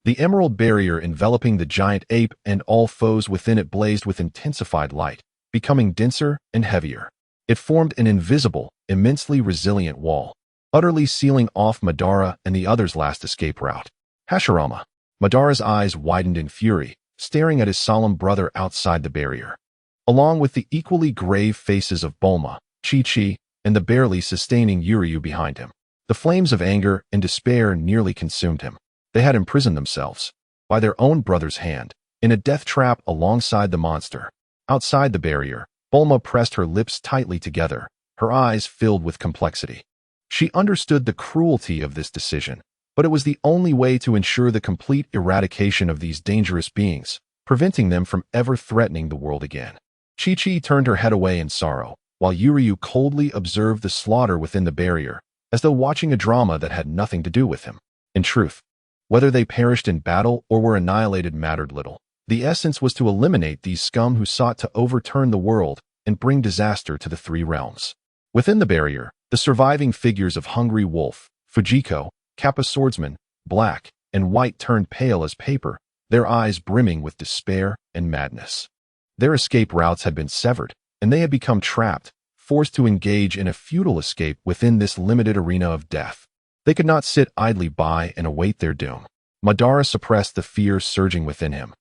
Speaker 1: the emerald barrier enveloping the giant ape and all foes within it blazed with intensified light, becoming denser and heavier. It formed an invisible, immensely resilient wall, utterly sealing off Madara and the others' last escape route. Hashirama. Madara's eyes widened in fury, staring at his solemn brother outside the barrier, along with the equally grave faces of Bulma, Chi-Chi, and the barely sustaining Yuryu behind him. The flames of anger and despair nearly consumed him. They had imprisoned themselves, by their own brother's hand, in a death trap alongside the monster. Outside the barrier, Bulma pressed her lips tightly together, her eyes filled with complexity. She understood the cruelty of this decision, but it was the only way to ensure the complete eradication of these dangerous beings, preventing them from ever threatening the world again. Chi-Chi turned her head away in sorrow, while Yuryu coldly observed the slaughter within the barrier, as though watching a drama that had nothing to do with him. In truth, whether they perished in battle or were annihilated mattered little. The essence was to eliminate these scum who sought to overturn the world and bring disaster to the three realms. Within the barrier, the surviving figures of Hungry Wolf, Fujiko, Kappa Swordsman, Black, and White turned pale as paper, their eyes brimming with despair and madness. Their escape routes had been severed, and they had become trapped, forced to engage in a futile escape within this limited arena of death. They could not sit idly by and await their doom. Madara suppressed the fear surging within him,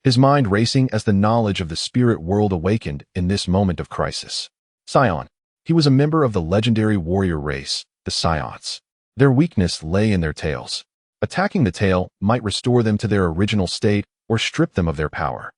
Speaker 1: his mind racing as the knowledge of the spirit world awakened in this moment of crisis. Scion. He was a member of the legendary warrior race, the Scions. Their weakness lay in their tails. Attacking the tail might restore them to their original state or strip them of their power.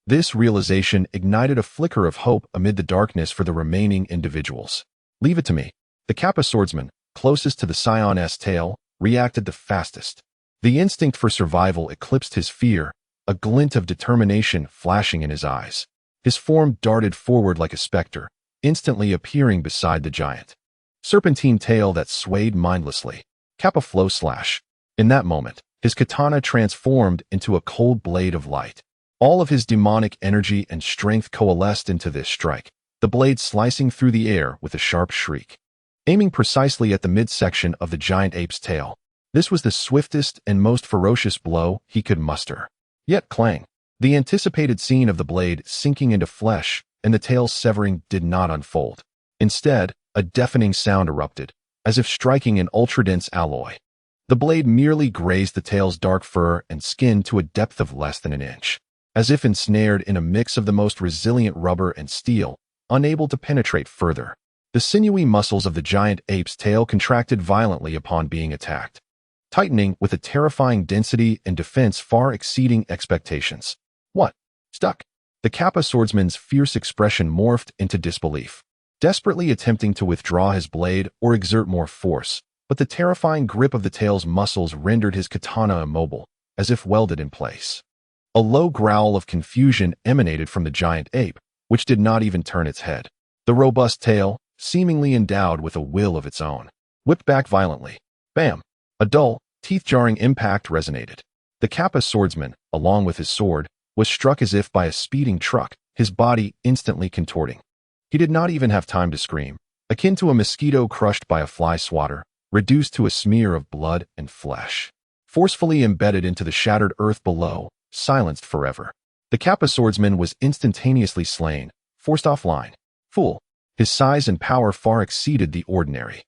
Speaker 1: This realization ignited a flicker of hope amid the darkness for the remaining individuals. Leave it to me. The Kappa Swordsman, closest to the Scion's tail, reacted the fastest. The instinct for survival eclipsed his fear, a glint of determination flashing in his eyes. His form darted forward like a specter, instantly appearing beside the giant. Serpentine tail that swayed mindlessly. Kappa Flow Slash. In that moment, his katana transformed into a cold blade of light. All of his demonic energy and strength coalesced into this strike, the blade slicing through the air with a sharp shriek. Aiming precisely at the midsection of the giant ape's tail. This was the swiftest and most ferocious blow he could muster. Yet clang. The anticipated scene of the blade sinking into flesh and the tail severing did not unfold. Instead, a deafening sound erupted, as if striking an ultra-dense alloy. The blade merely grazed the tail's dark fur and skin to a depth of less than an inch, as if ensnared in a mix of the most resilient rubber and steel, unable to penetrate further. The sinewy muscles of the giant ape's tail contracted violently upon being attacked, tightening with a terrifying density and defense far exceeding expectations. What? Stuck? The Kappa Swordsman's fierce expression morphed into disbelief, desperately attempting to withdraw his blade or exert more force, but the terrifying grip of the tail's muscles rendered his katana immobile, as if welded in place. A low growl of confusion emanated from the giant ape, which did not even turn its head. The robust tail, seemingly endowed with a will of its own, whipped back violently. Bam! A dull, teeth-jarring impact resonated. The Kappa Swordsman, along with his sword, was struck as if by a speeding truck, his body instantly contorting. He did not even have time to scream, akin to a mosquito crushed by a fly swatter, reduced to a smear of blood and flesh. Forcefully embedded into the shattered earth below, silenced forever. The Kappa Swordsman was instantaneously slain, forced offline. Fool. His size and power far exceeded the ordinary.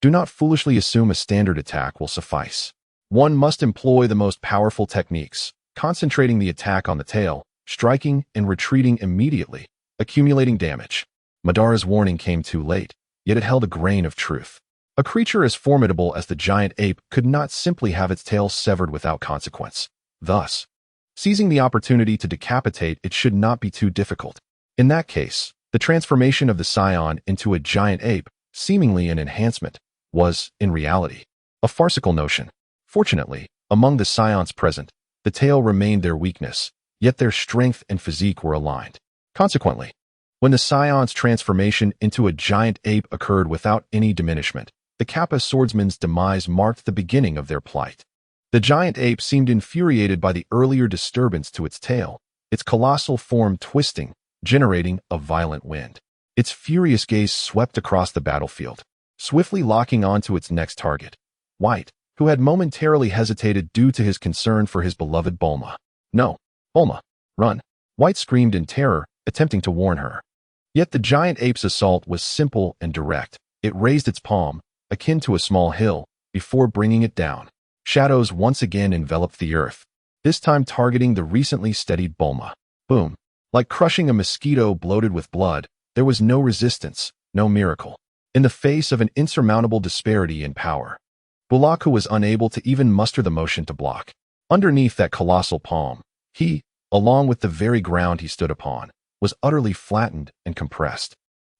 Speaker 1: Do not foolishly assume a standard attack will suffice. One must employ the most powerful techniques, concentrating the attack on the tail, striking and retreating immediately, accumulating damage. Madara's warning came too late, yet it held a grain of truth. A creature as formidable as the giant ape could not simply have its tail severed without consequence. Thus, seizing the opportunity to decapitate it should not be too difficult. In that case, the transformation of the Scion into a giant ape, seemingly an enhancement, was, in reality, a farcical notion. Fortunately, among the Scions present, the tail remained their weakness, yet their strength and physique were aligned. Consequently, when the Scion's transformation into a giant ape occurred without any diminishment, the Kappa Swordsman's demise marked the beginning of their plight. The giant ape seemed infuriated by the earlier disturbance to its tail, its colossal form twisting, generating a violent wind. Its furious gaze swept across the battlefield, swiftly locking onto its next target, White, who had momentarily hesitated due to his concern for his beloved Bulma. No, Bulma, run! White screamed in terror, attempting to warn her. Yet the giant ape's assault was simple and direct. It raised its palm, akin to a small hill, before bringing it down. Shadows once again enveloped the earth, this time targeting the recently steadied Bulma. Boom! Like crushing a mosquito bloated with blood, there was no resistance, no miracle. In the face of an insurmountable disparity in power, Bulaku was unable to even muster the motion to block. Underneath that colossal palm, he, along with the very ground he stood upon, was utterly flattened and compressed.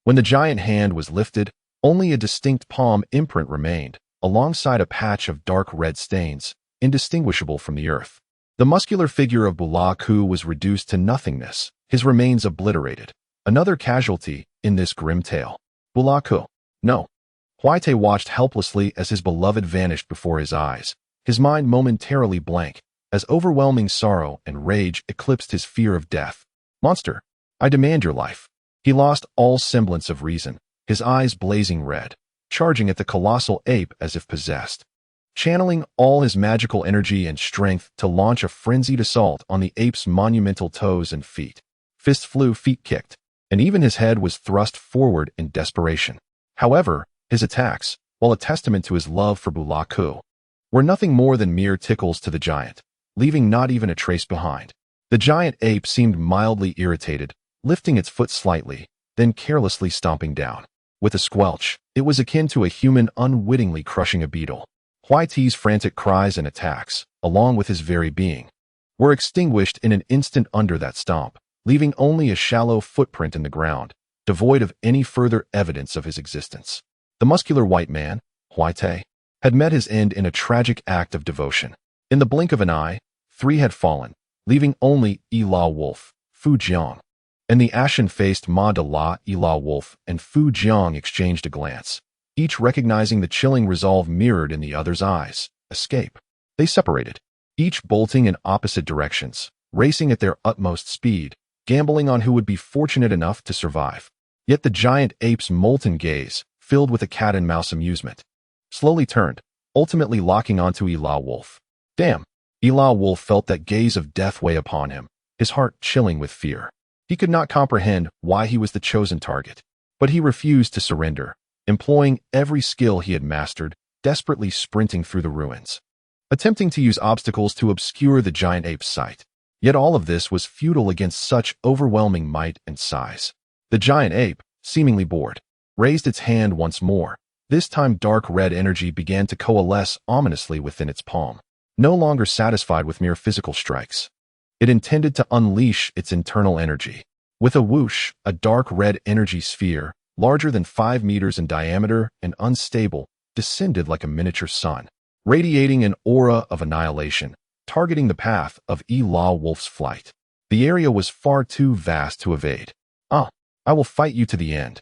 Speaker 1: When the giant hand was lifted, only a distinct palm imprint remained, alongside a patch of dark red stains, indistinguishable from the earth. The muscular figure of Bulaku was reduced to nothingness, his remains obliterated. Another casualty in this grim tale. Bulaku. No. White watched helplessly as his beloved vanished before his eyes, his mind momentarily blank, as overwhelming sorrow and rage eclipsed his fear of death. Monster, I demand your life. He lost all semblance of reason, his eyes blazing red, charging at the colossal ape as if possessed. Channeling all his magical energy and strength to launch a frenzied assault on the ape's monumental toes and feet. Fists flew, feet kicked, and even his head was thrust forward in desperation. However, his attacks, while a testament to his love for Goku, were nothing more than mere tickles to the giant, leaving not even a trace behind. The giant ape seemed mildly irritated, lifting its foot slightly, then carelessly stomping down. With a squelch, it was akin to a human unwittingly crushing a beetle. Huai's frantic cries and attacks, along with his very being, were extinguished in an instant under that stomp, leaving only a shallow footprint in the ground, devoid of any further evidence of his existence. The muscular white man, Huai, had met his end in a tragic act of devotion. In the blink of an eye, 3 had fallen, leaving only Yi-La Wolf, Fu Jiang. And the ashen-faced Ma De La, Yi-La Wolf, and Fu Jiang exchanged a glance, each recognizing the chilling resolve mirrored in the other's eyes. Escape. They separated, each bolting in opposite directions, racing at their utmost speed, gambling on who would be fortunate enough to survive. Yet the giant ape's molten gaze, filled with a cat-and-mouse amusement, slowly turned, ultimately locking onto Yi-La Wolf. Damn! Yi-La Wolf felt that gaze of death weigh upon him, his heart chilling with fear. He could not comprehend why he was the chosen target, but he refused to surrender, employing every skill he had mastered, desperately sprinting through the ruins, attempting to use obstacles to obscure the giant ape's sight. Yet all of this was futile against such overwhelming might and size. The giant ape, seemingly bored, raised its hand once more. This time dark red energy began to coalesce ominously within its palm. No longer satisfied with mere physical strikes, it intended to unleash its internal energy. With a whoosh, a dark red energy sphere, larger than 5 meters in diameter and unstable, descended like a miniature sun, radiating an aura of annihilation, targeting the path of Yi-La Wolf's flight. The area was far too vast to evade. I will fight you to the end.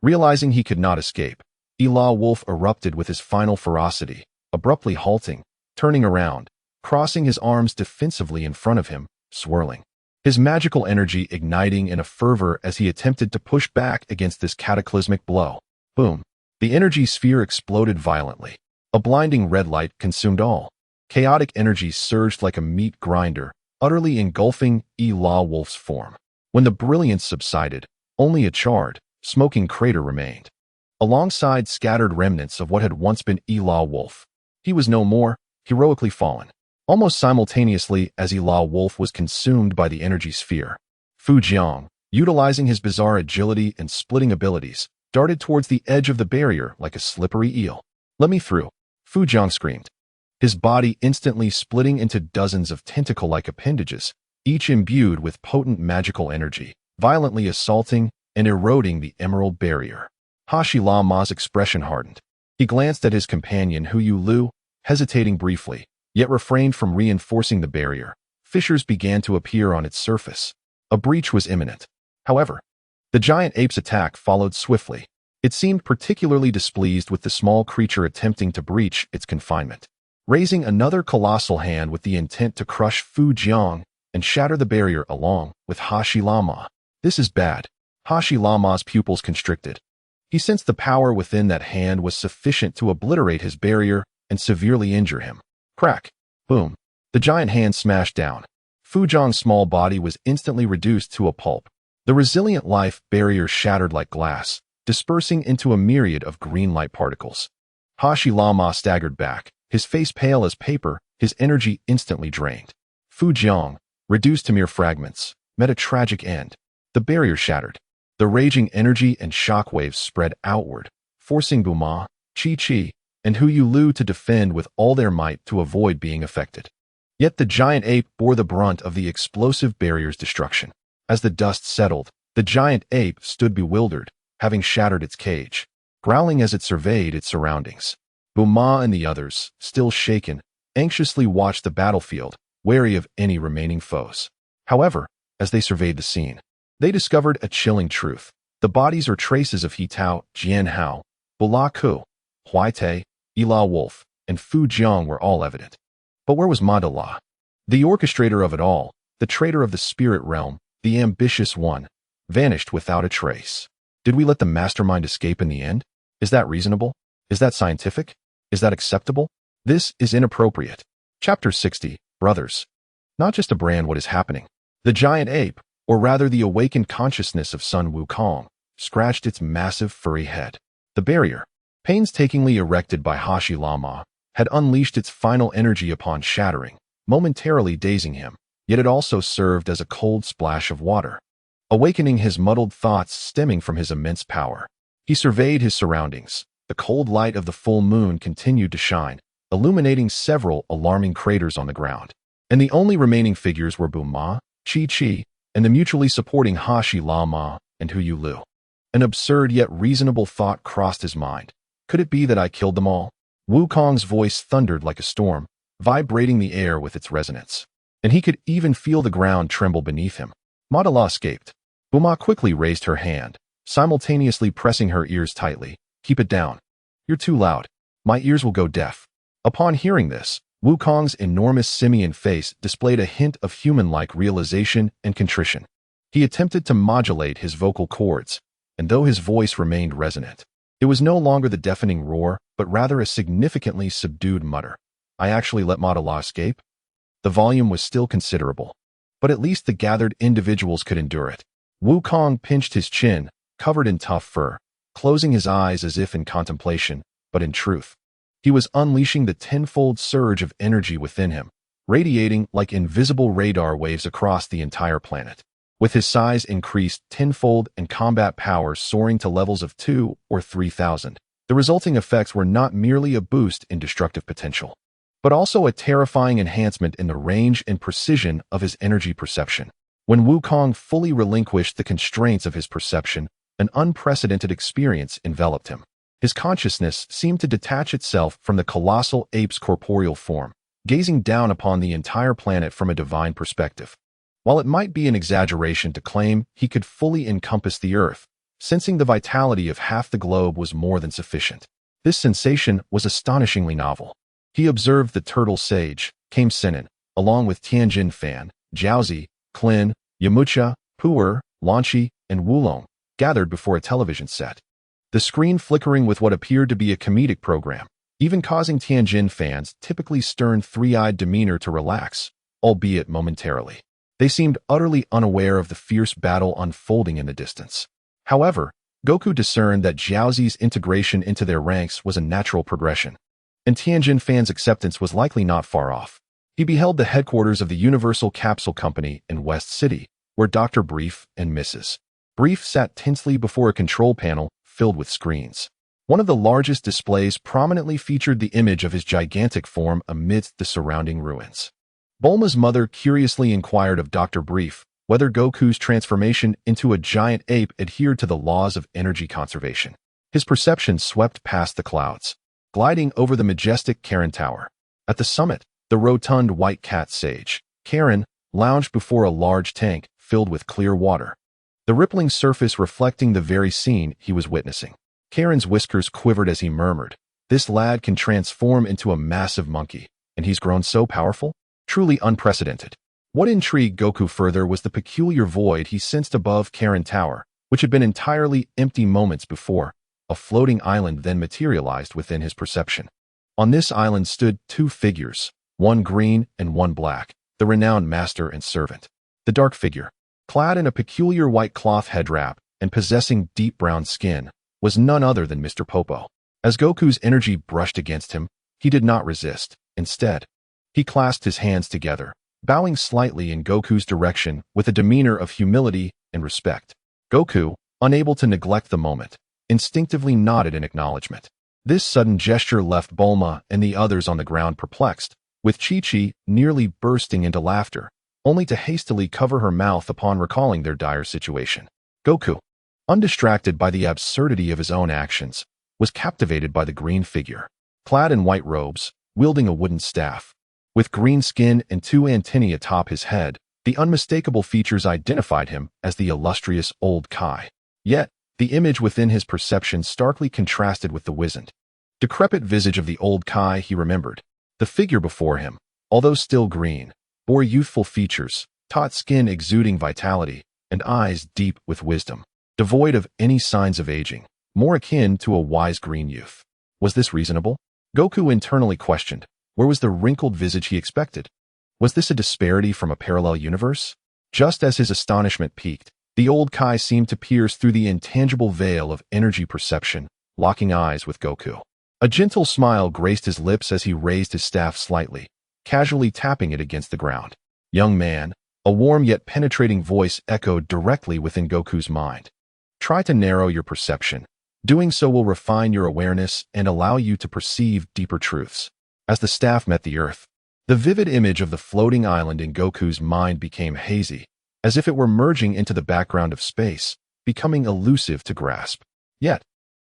Speaker 1: Realizing he could not escape, Yi-La Wolf erupted with his final ferocity, abruptly halting, turning around, crossing his arms defensively in front of him, swirling, his magical energy igniting in a fervor as he attempted to push back against this cataclysmic blow. Boom! The energy sphere exploded violently. A blinding red light consumed all. Chaotic energy surged like a meat grinder, utterly engulfing Yi-La Wolf's form. When the brilliance subsided, only a charred, smoking crater remained, alongside scattered remnants of what had once been Yi-La Wolf. He was no more, heroically fallen. Almost simultaneously as Yi-La Wolf was consumed by the energy sphere, Fu Jiang, utilizing his bizarre agility and splitting abilities, darted towards the edge of the barrier like a slippery eel. "Let me through," Fu Jiang screamed, his body instantly splitting into dozens of tentacle-like appendages, each imbued with potent magical energy, violently assaulting and eroding the emerald barrier. Hashi-Lama's expression hardened. He glanced at his companion Hu Yu, hesitating briefly, yet refrained from reinforcing the barrier. Fissures began to appear on its surface. A breach was imminent. However, the giant ape's attack followed swiftly. It seemed particularly displeased with the small creature attempting to breach its confinement, raising another colossal hand with the intent to crush Fu Jiang and shatter the barrier along with Hashi-Lama. "This is bad." Hashi-Lama's pupils constricted. He sensed the power within that hand was sufficient to obliterate his barrier and severely injure him. Crack. Boom. The giant hand smashed down. Fu Jiang's small body was instantly reduced to a pulp. The resilient life barrier shattered like glass, dispersing into a myriad of green light particles. Hashi-Lama staggered back, his face pale as paper, his energy instantly drained. Fu Jiang, reduced to mere fragments, met a tragic end. The barrier shattered. The raging energy and shockwaves spread outward, forcing Buma, Chi-Chi, and Hu Yu to defend with all their might to avoid being affected. Yet the giant ape bore the brunt of the explosive barrier's destruction. As the dust settled, the giant ape stood bewildered, having shattered its cage, growling as it surveyed its surroundings. Buma and the others, still shaken, anxiously watched the battlefield, wary of any remaining foes. However, as they surveyed the scene, they discovered a chilling truth. The bodies or traces of He-Tao, Jian-Hao, Goku, Huai, Yi-La Wolf, and Fu Jiang were all evident. But where was Ma De La? The orchestrator of it all, the traitor of the spirit realm, the ambitious one, vanished without a trace. Did we let the mastermind escape in the end? Is that reasonable? Is that scientific? Is that acceptable? This is inappropriate. Chapter 60, Brothers. Not just to brand what is happening. The giant ape, or rather the awakened consciousness of Sun Wukong, scratched its massive furry head. The barrier, painstakingly erected by Hashi Lama, had unleashed its final energy upon shattering, momentarily dazing him, yet it also served as a cold splash of water, awakening his muddled thoughts stemming from his immense power. He surveyed his surroundings. The cold light of the full moon continued to shine, illuminating several alarming craters on the ground. And the only remaining figures were Buma, Chi-Chi, and the mutually supporting Hashi Lama and Hu Lu. An absurd yet reasonable thought crossed his mind. Could it be that I killed them all? Wukong's voice thundered like a storm, vibrating the air with its resonance. And he could even feel the ground tremble beneath him. Madala escaped. Buma quickly raised her hand, simultaneously pressing her ears tightly. Keep it down. You're too loud. My ears will go deaf. Upon hearing this, Wukong's enormous simian face displayed a hint of human-like realization and contrition. He attempted to modulate his vocal cords, and though his voice remained resonant, it was no longer the deafening roar, but rather a significantly subdued mutter. I actually let Madala escape? The volume was still considerable, but at least the gathered individuals could endure it. Wukong pinched his chin, covered in tough fur, closing his eyes as if in contemplation, but in truth, he was unleashing the tenfold surge of energy within him, radiating like invisible radar waves across the entire planet. With his size increased tenfold and combat power soaring to levels of 2,000 or 3,000, the resulting effects were not merely a boost in destructive potential, but also a terrifying enhancement in the range and precision of his energy perception. When Wukong fully relinquished the constraints of his perception, an unprecedented experience enveloped him. His consciousness seemed to detach itself from the colossal ape's corporeal form, gazing down upon the entire planet from a divine perspective. While it might be an exaggeration to claim he could fully encompass the Earth, sensing the vitality of half the globe was more than sufficient. This sensation was astonishingly novel. He observed the turtle sage, Kame Senin, along with Tianjin Fan, Jiaozi, Klin, Yamucha, Pu'er, Lanchi, and Wulong, gathered before a television set. The screen flickering with what appeared to be a comedic program, even causing Tianjin fans' typically stern three-eyed demeanor to relax, albeit momentarily. They seemed utterly unaware of the fierce battle unfolding in the distance. However, Goku discerned that Jiaozi's integration into their ranks was a natural progression, and Tianjin fans' acceptance was likely not far off. He beheld the headquarters of the Universal Capsule Company in West City, where Dr. Brief and Mrs. Brief sat tensely before a control panel filled with screens. One of the largest displays prominently featured the image of his gigantic form amidst the surrounding ruins. Bulma's mother curiously inquired of Dr. Brief whether Goku's transformation into a giant ape adhered to the laws of energy conservation. His perception swept past the clouds, gliding over the majestic Karen Tower. At the summit, the rotund white cat sage, Karen, lounged before a large tank filled with clear water, the rippling surface reflecting the very scene he was witnessing. Karen's whiskers quivered as he murmured, "This lad can transform into a massive monkey, and he's grown so powerful? Truly unprecedented." What intrigued Goku further was the peculiar void he sensed above Karen Tower, which had been entirely empty moments before. A floating island then materialized within his perception. On this island stood two figures, one green and one black, the renowned master and servant. The dark figure, clad in a peculiar white cloth headwrap and possessing deep brown skin, was none other than Mr. Popo. As Goku's energy brushed against him, he did not resist. Instead, he clasped his hands together, bowing slightly in Goku's direction with a demeanor of humility and respect. Goku, unable to neglect the moment, instinctively nodded in acknowledgement. This sudden gesture left Bulma and the others on the ground perplexed, with Chi-Chi nearly bursting into laughter, only to hastily cover her mouth upon recalling their dire situation. Goku, undistracted by the absurdity of his own actions, was captivated by the green figure, clad in white robes, wielding a wooden staff. With green skin and two antennae atop his head, the unmistakable features identified him as the illustrious Old Kai. Yet, the image within his perception starkly contrasted with the wizened, decrepit visage of the Old Kai he remembered. The figure before him, although still green, bore youthful features, taut skin exuding vitality, and eyes deep with wisdom, devoid of any signs of aging, more akin to a wise green youth. Was this reasonable? Goku internally questioned. Where was the wrinkled visage he expected? Was this a disparity from a parallel universe? Just as his astonishment peaked, the old Kai seemed to pierce through the intangible veil of energy perception, locking eyes with Goku. A gentle smile graced his lips as he raised his staff slightly, casually tapping it against the ground. Young man, a warm yet penetrating voice echoed directly within Goku's mind. Try to narrow your perception. Doing so will refine your awareness and allow you to perceive deeper truths. As the staff met the earth, the vivid image of the floating island in Goku's mind became hazy, as if it were merging into the background of space, becoming elusive to grasp. Yet,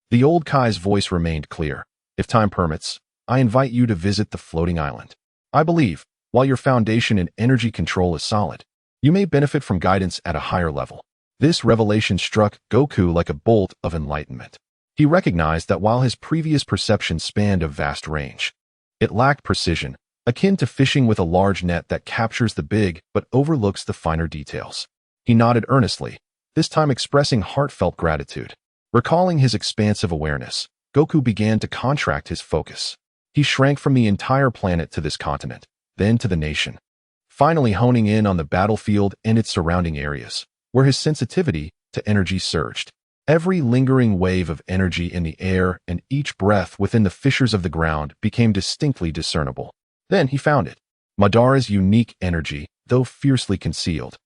Speaker 1: the old Kai's voice remained clear. If time permits, I invite you to visit the floating island. I believe, while your foundation in energy control is solid, you may benefit from guidance at a higher level. This revelation struck Goku like a bolt of enlightenment. He recognized that while his previous perception spanned a vast range, it lacked precision, akin to fishing with a large net that captures the big but overlooks the finer details. He nodded earnestly, this time expressing heartfelt gratitude. Recalling his expansive awareness, Goku began to contract his focus. He shrank from the entire planet to this continent, then to the nation, finally honing in on the battlefield and its surrounding areas, where his sensitivity to energy surged. Every lingering wave of energy in the air and each breath within the fissures of the ground became distinctly discernible. Then he found it. Madara's unique energy, though fiercely concealed,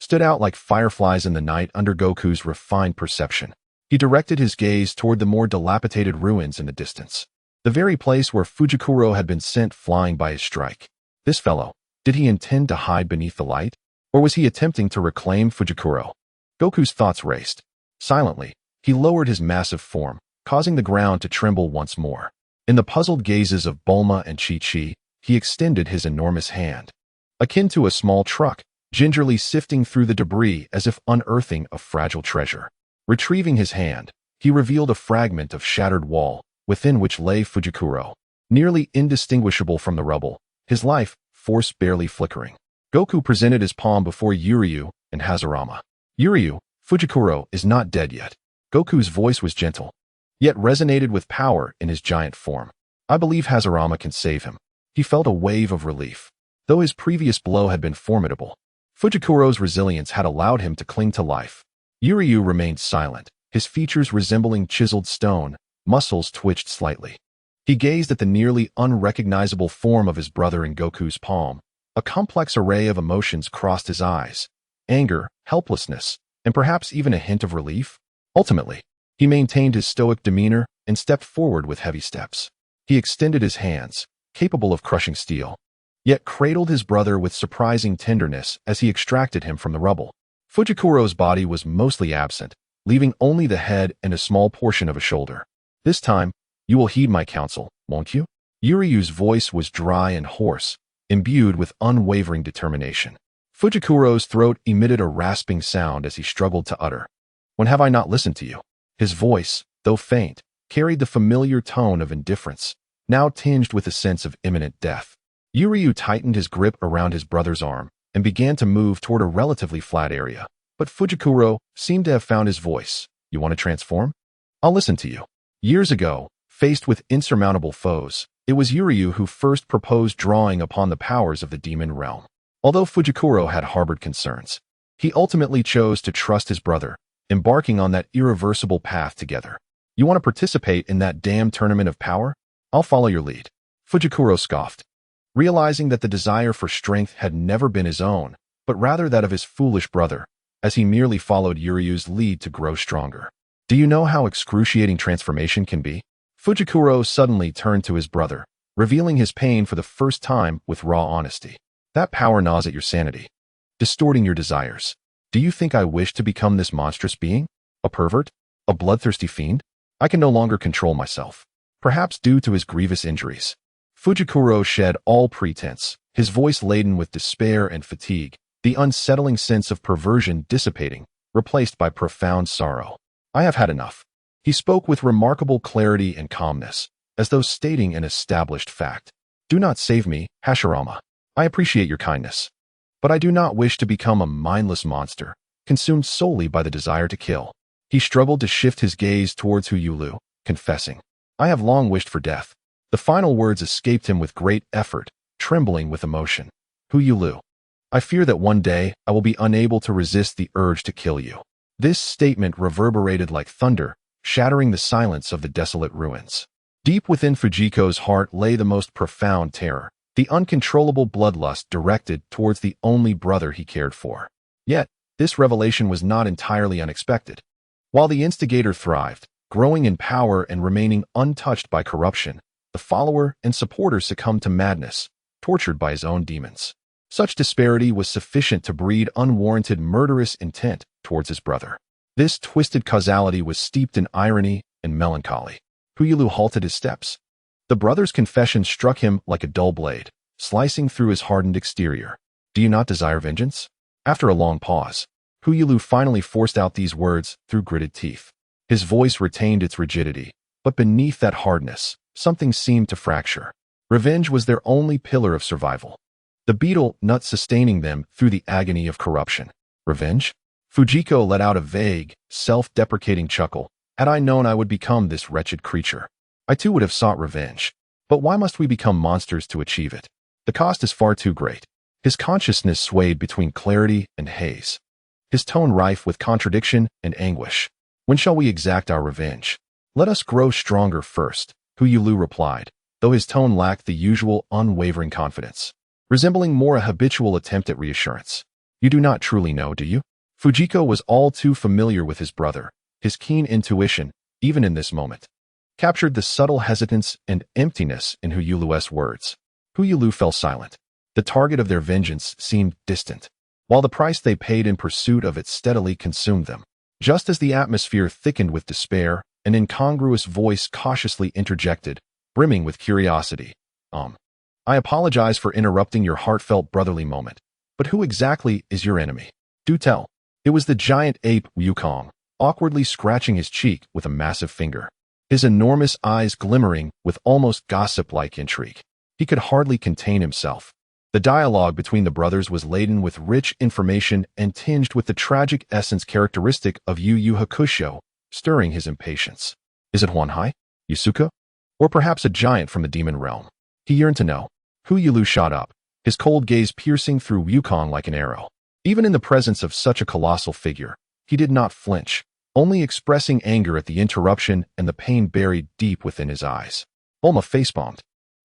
Speaker 1: stood out like fireflies in the night under Goku's refined perception. He directed his gaze toward the more dilapidated ruins in the distance, the very place where Fujikuro had been sent flying by his strike. This fellow, did he intend to hide beneath the light? Or was he attempting to reclaim Fujikuro? Goku's thoughts raced. Silently, he lowered his massive form, causing the ground to tremble once more. In the puzzled gazes of Bulma and Chi-Chi, he extended his enormous hand, akin to a small truck, gingerly sifting through the debris as if unearthing a fragile treasure. Retrieving his hand, he revealed a fragment of shattered wall, within which lay Fujikuro, nearly indistinguishable from the rubble, his life force barely flickering. Goku presented his palm before Yuryu and Hashirama. Yuryu, Fujikuro is not dead yet. Goku's voice was gentle, yet resonated with power in his giant form. I believe Hashirama can save him. He felt a wave of relief. Though his previous blow had been formidable, Fujikuro's resilience had allowed him to cling to life. Yuryu remained silent, his features resembling chiseled stone, muscles twitched slightly. He gazed at the nearly unrecognizable form of his brother in Goku's palm. A complex array of emotions crossed his eyes: anger, helplessness, and perhaps even a hint of relief. Ultimately, he maintained his stoic demeanor and stepped forward with heavy steps. He extended his hands, capable of crushing steel, yet cradled his brother with surprising tenderness as he extracted him from the rubble. Fujikuro's body was mostly absent, leaving only the head and a small portion of a shoulder. This time, you will heed my counsel, won't you? Yuryu's voice was dry and hoarse, imbued with unwavering determination. Fujikuro's throat emitted a rasping sound as he struggled to utter, "When have I not listened to you?" His voice, though faint, carried the familiar tone of indifference, now tinged with a sense of imminent death. Yuryu tightened his grip around his brother's arm and began to move toward a relatively flat area. But Fujikuro seemed to have found his voice. "You want to transform? I'll listen to you." Years ago, faced with insurmountable foes, it was Yuryu who first proposed drawing upon the powers of the demon realm. Although Fujikuro had harbored concerns, he ultimately chose to trust his brother, embarking on that irreversible path together. "You want to participate in that damn tournament of power? I'll follow your lead." Fujikuro scoffed, realizing that the desire for strength had never been his own, but rather that of his foolish brother, as he merely followed Yuryu's lead to grow stronger. "Do you know how excruciating transformation can be?" Fujikuro suddenly turned to his brother, revealing his pain for the first time with raw honesty. "That power gnaws at your sanity, distorting your desires. Do you think I wish to become this monstrous being? A pervert? A bloodthirsty fiend? I can no longer control myself." Perhaps due to his grievous injuries, Fujikuro shed all pretense, his voice laden with despair and fatigue, the unsettling sense of perversion dissipating, replaced by profound sorrow. "I have had enough." He spoke with remarkable clarity and calmness, as though stating an established fact. "Do not save me, Hashirama. I appreciate your kindness, but I do not wish to become a mindless monster, consumed solely by the desire to kill. He struggled to shift his gaze towards Huyulu, confessing, "I have long wished for death." The final words escaped him with great effort, trembling with emotion. "Huyulu, I fear that one day I will be unable to resist the urge to kill you." This statement reverberated like thunder, shattering the silence of the desolate ruins. Deep within Fujiko's heart lay the most profound terror, the uncontrollable bloodlust directed towards the only brother he cared for. Yet, this revelation was not entirely unexpected. While the instigator thrived, growing in power and remaining untouched by corruption, the follower and supporter succumbed to madness, tortured by his own demons. Such disparity was sufficient to breed unwarranted murderous intent towards his brother. This twisted causality was steeped in irony and melancholy. Huyulu halted his steps. The brother's confession struck him like a dull blade, slicing through his hardened exterior. "Do you not desire vengeance?" After a long pause, Huyulu finally forced out these words through gritted teeth. His voice retained its rigidity, but beneath that hardness, something seemed to fracture. Revenge was their only pillar of survival. The beetle nut sustaining them through the agony of corruption. Revenge? Fujiko let out a vague, self-deprecating chuckle. "Had I known I would become this wretched creature, I too would have sought revenge. But why must we become monsters to achieve it? The cost is far too great." His consciousness swayed between clarity and haze, his tone rife with contradiction and anguish. "When shall we exact our revenge?" "Let us grow stronger first," Huyulu replied, though his tone lacked the usual unwavering confidence, resembling more a habitual attempt at reassurance. "You do not truly know, do you?" Fujiko was all too familiar with his brother. His keen intuition, even in this moment, captured the subtle hesitance and emptiness in Huyulu's words. Huyulu fell silent. The target of their vengeance seemed distant, while the price they paid in pursuit of it steadily consumed them. Just as the atmosphere thickened with despair, an incongruous voice cautiously interjected, brimming with curiosity. I apologize for interrupting your heartfelt brotherly moment, but who exactly is your enemy? Do tell." It was the giant ape Wukong, awkwardly scratching his cheek with a massive finger, his enormous eyes glimmering with almost gossip-like intrigue. He could hardly contain himself. The dialogue between the brothers was laden with rich information and tinged with the tragic essence characteristic of Yu Yu Hakusho, stirring his impatience. Is it Huanhai? Yusuke? Or perhaps a giant from the demon realm? He yearned to know. Huyulu shot up, his cold gaze piercing through Wukong like an arrow. Even in the presence of such a colossal figure, he did not flinch, only expressing anger at the interruption and the pain buried deep within his eyes. Bulma facepalmed,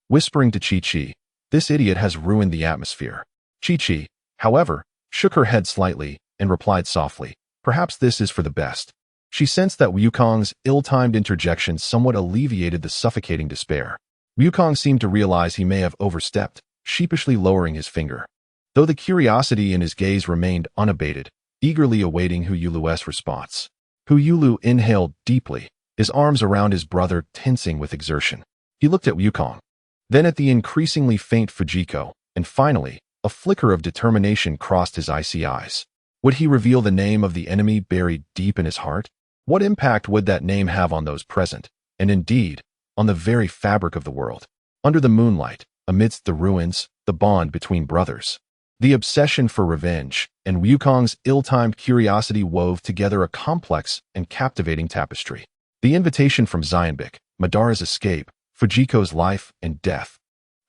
Speaker 1: whispering to Chi-Chi, "This idiot has ruined the atmosphere." Chi-Chi, however, shook her head slightly and replied softly, "Perhaps this is for the best." She sensed that Wukong's ill-timed interjection somewhat alleviated the suffocating despair. Wukong seemed to realize he may have overstepped, sheepishly lowering his finger, though the curiosity in his gaze remained unabated, eagerly awaiting Huyulu's response. Huyulu inhaled deeply, his arms around his brother tensing with exertion. He looked at Wukong, then at the increasingly faint Fujiko, and finally, a flicker of determination crossed his icy eyes. Would he reveal the name of the enemy buried deep in his heart? What impact would that name have on those present, and indeed, on the very fabric of the world? Under the moonlight, amidst the ruins, the bond between brothers, the obsession for revenge, and Wukong's ill-timed curiosity wove together a complex and captivating tapestry. The invitation from Xianbik, Madara's escape, Fujiko's life and death,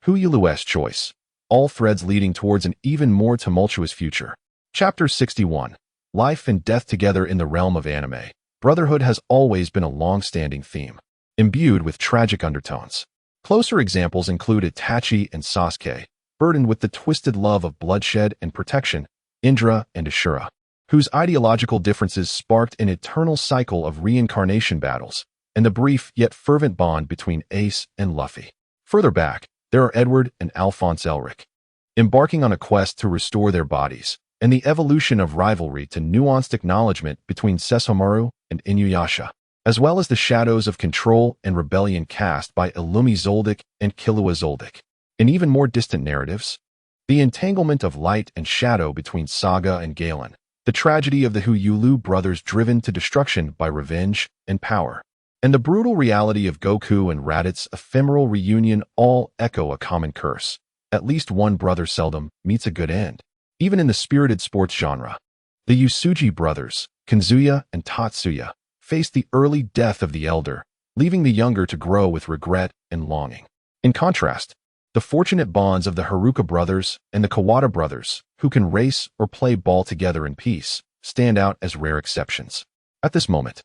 Speaker 1: Huyulu's choice, all threads leading towards an even more tumultuous future. Chapter 61. Life and death together in the realm of anime. Brotherhood has always been a long-standing theme, imbued with tragic undertones. Closer examples include Itachi and Sasuke, burdened with the twisted love of bloodshed and protection, Indra and Ashura, whose ideological differences sparked an eternal cycle of reincarnation battles, and the brief yet fervent bond between Ace and Luffy. Further back, there are Edward and Alphonse Elric, embarking on a quest to restore their bodies, and the evolution of rivalry to nuanced acknowledgement between Sesshomaru and Inuyasha, as well as the shadows of control and rebellion cast by Illumi Zoldyck and Killua Zoldyck. In even more distant narratives, the entanglement of light and shadow between Saga and Galen, the tragedy of the Huyulu brothers driven to destruction by revenge and power, and the brutal reality of Goku and Raditz' ephemeral reunion all echo a common curse. At least one brother seldom meets a good end. Even in the spirited sports genre, The Usuji brothers, Kanzuya and Tatsuya, faced the early death of the elder, leaving the younger to grow with regret and longing. In contrast, the fortunate bonds of the Haruka brothers and the Kawada brothers, who can race or play ball together in peace, stand out as rare exceptions. At this moment,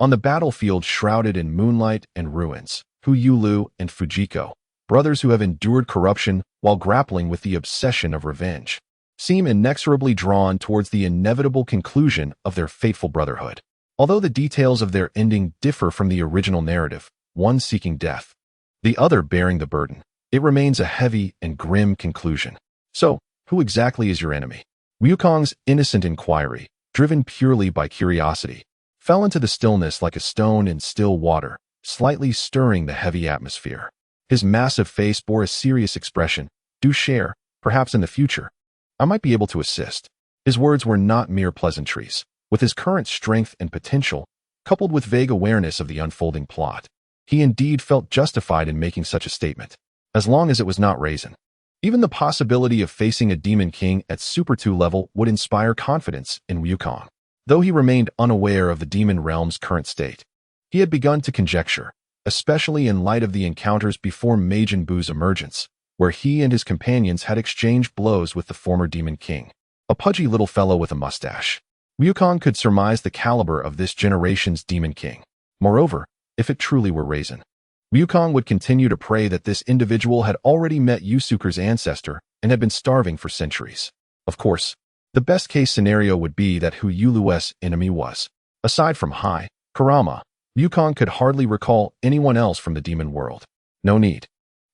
Speaker 1: on the battlefield shrouded in moonlight and ruins, Huyulu and Fujiko, brothers who have endured corruption while grappling with the obsession of revenge, seem inexorably drawn towards the inevitable conclusion of their fateful brotherhood. Although the details of their ending differ from the original narrative, one seeking death, the other bearing the burden, it remains a heavy and grim conclusion. So, who exactly is your enemy? Ryukong's innocent inquiry, driven purely by curiosity, fell into the stillness like a stone in still water, slightly stirring the heavy atmosphere. His massive face bore a serious expression. Do share, perhaps in the future. I might be able to assist. His words were not mere pleasantries. With his current strength and potential, coupled with vague awareness of the unfolding plot, he indeed felt justified in making such a statement, as long as it was not brazen. Even the possibility of facing a Demon King at Super 2 level would inspire confidence in Ryukong. Though he remained unaware of the Demon Realm's current state, he had begun to conjecture, especially in light of the encounters before Majin Buu's emergence, where he and his companions had exchanged blows with the former Demon King, a pudgy little fellow with a mustache. Ryukong could surmise the caliber of this generation's Demon King. Moreover, if it truly were Raisin, Ryukong would continue to pray that this individual had already met Yusuke's ancestor and had been starving for centuries. Of course, the best-case scenario would be that who Yulu's enemy was. Aside from Kurama, Ryukong could hardly recall anyone else from the demon world. No need.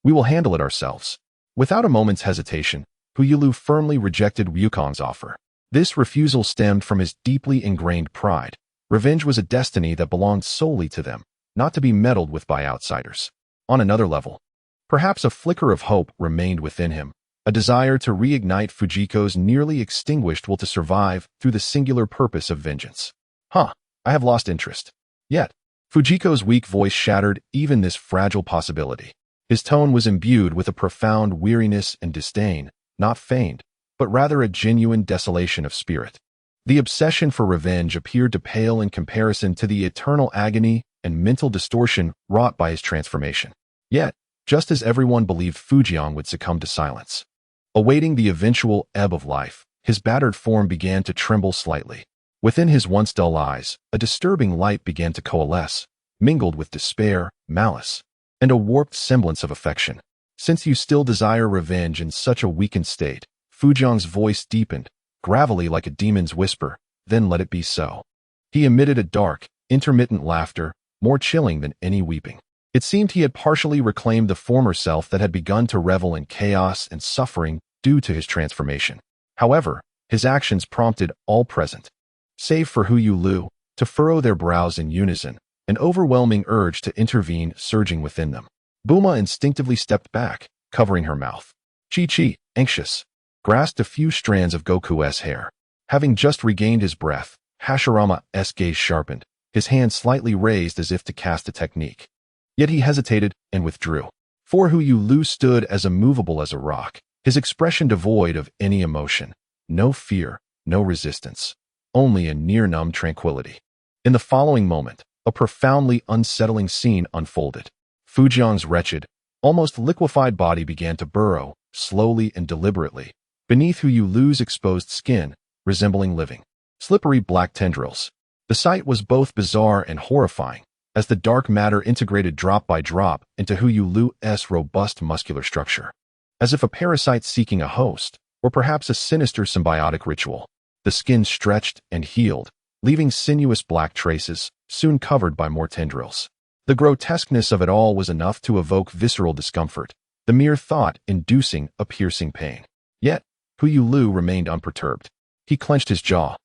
Speaker 1: We will handle it ourselves. Without a moment's hesitation, Huyulu firmly rejected Ryukong's offer. This refusal stemmed from his deeply ingrained pride. Revenge was a destiny that belonged solely to them, not to be meddled with by outsiders. On another level, perhaps a flicker of hope remained within him, a desire to reignite Fujiko's nearly extinguished will to survive through the singular purpose of vengeance. I have lost interest. Yet, Fujiko's weak voice shattered even this fragile possibility. His tone was imbued with a profound weariness and disdain, not feigned, but rather a genuine desolation of spirit. The obsession for revenge appeared to pale in comparison to the eternal agony and mental distortion wrought by his transformation. Yet, just as everyone believed Fujian would succumb to silence, awaiting the eventual ebb of life, his battered form began to tremble slightly. Within his once dull eyes, a disturbing light began to coalesce, mingled with despair, malice, and a warped semblance of affection. Since you still desire revenge in such a weakened state, Fujian's voice deepened, gravelly like a demon's whisper, then let it be so. He emitted a dark, intermittent laughter, more chilling than any weeping. It seemed he had partially reclaimed the former self that had begun to revel in chaos and suffering due to his transformation. However, his actions prompted all present, save for Huyulu, to furrow their brows in unison, an overwhelming urge to intervene surging within them. Bulma instinctively stepped back, covering her mouth. Chi-Chi, anxious, grasped a few strands of Goku's hair. Having just regained his breath, Hashirama's gaze sharpened, his hand slightly raised as if to cast a technique. Yet he hesitated and withdrew. For Huyulu stood as immovable as a rock, his expression devoid of any emotion. No fear, no resistance, only a near-numb tranquility. In the following moment, a profoundly unsettling scene unfolded. Fujian's wretched, almost liquefied body began to burrow, slowly and deliberately, beneath Huyulu's exposed skin, resembling living, slippery black tendrils. The sight was both bizarre and horrifying, as the dark matter integrated drop by drop into Huyulu's robust muscular structure. As if a parasite seeking a host, or perhaps a sinister symbiotic ritual. The skin stretched and healed, leaving sinuous black traces, soon covered by more tendrils. The grotesqueness of it all was enough to evoke visceral discomfort, the mere thought inducing a piercing pain. Yet, Huyulu remained unperturbed. He clenched his jaw,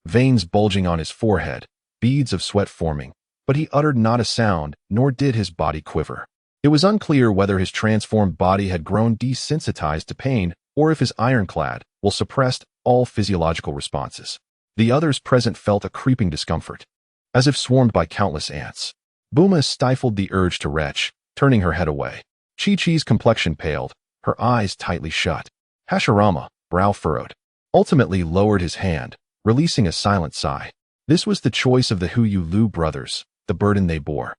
Speaker 1: veins bulging on his forehead, beads of sweat forming, but he uttered not a sound, nor did his body quiver. It was unclear whether his transformed body had grown desensitized to pain or if his ironclad will suppressed all physiological responses. The others present felt a creeping discomfort, as if swarmed by countless ants. Bulma stifled the urge to retch, turning her head away. Chi-Chi's complexion paled, her eyes tightly shut. Hashirama, brow furrowed, ultimately lowered his hand, releasing a silent sigh. This was the choice of the Hu Lu brothers, the burden they bore.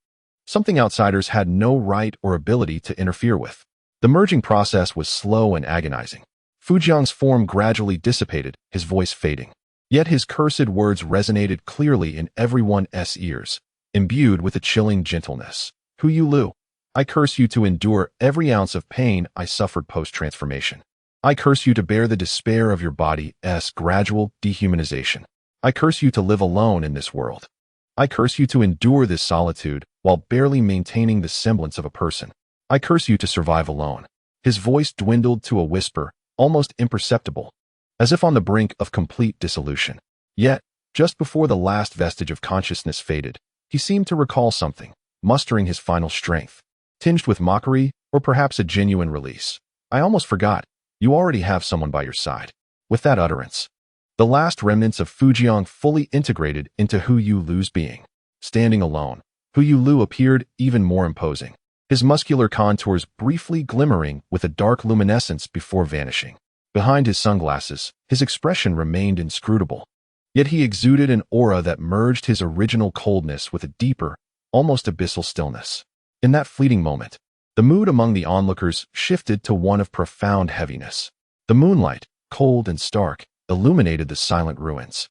Speaker 1: Something outsiders had no right or ability to interfere with. The merging process was slow and agonizing. Fujiang's form gradually dissipated, his voice fading. Yet his cursed words resonated clearly in everyone's ears, imbued with a chilling gentleness. Hu Lu, I curse you to endure every ounce of pain I suffered post-transformation. I curse you to bear the despair of your body's gradual dehumanization. I curse you to live alone in this world. I curse you to endure this solitude while barely maintaining the semblance of a person. I curse you to survive alone. His voice dwindled to a whisper, almost imperceptible, as if on the brink of complete dissolution. Yet, just before the last vestige of consciousness faded, he seemed to recall something, mustering his final strength, tinged with mockery or perhaps a genuine release. I almost forgot. You already have someone by your side. With that utterance, the last remnants of Fujiang fully integrated into Hu Lu's being. Standing alone, Hu Lu appeared even more imposing, his muscular contours briefly glimmering with a dark luminescence before vanishing. Behind his sunglasses, his expression remained inscrutable. Yet he exuded an aura that merged his original coldness with a deeper, almost abyssal stillness. In that fleeting moment, the mood among the onlookers shifted to one of profound heaviness. The moonlight, cold and stark, illuminated the silent ruins,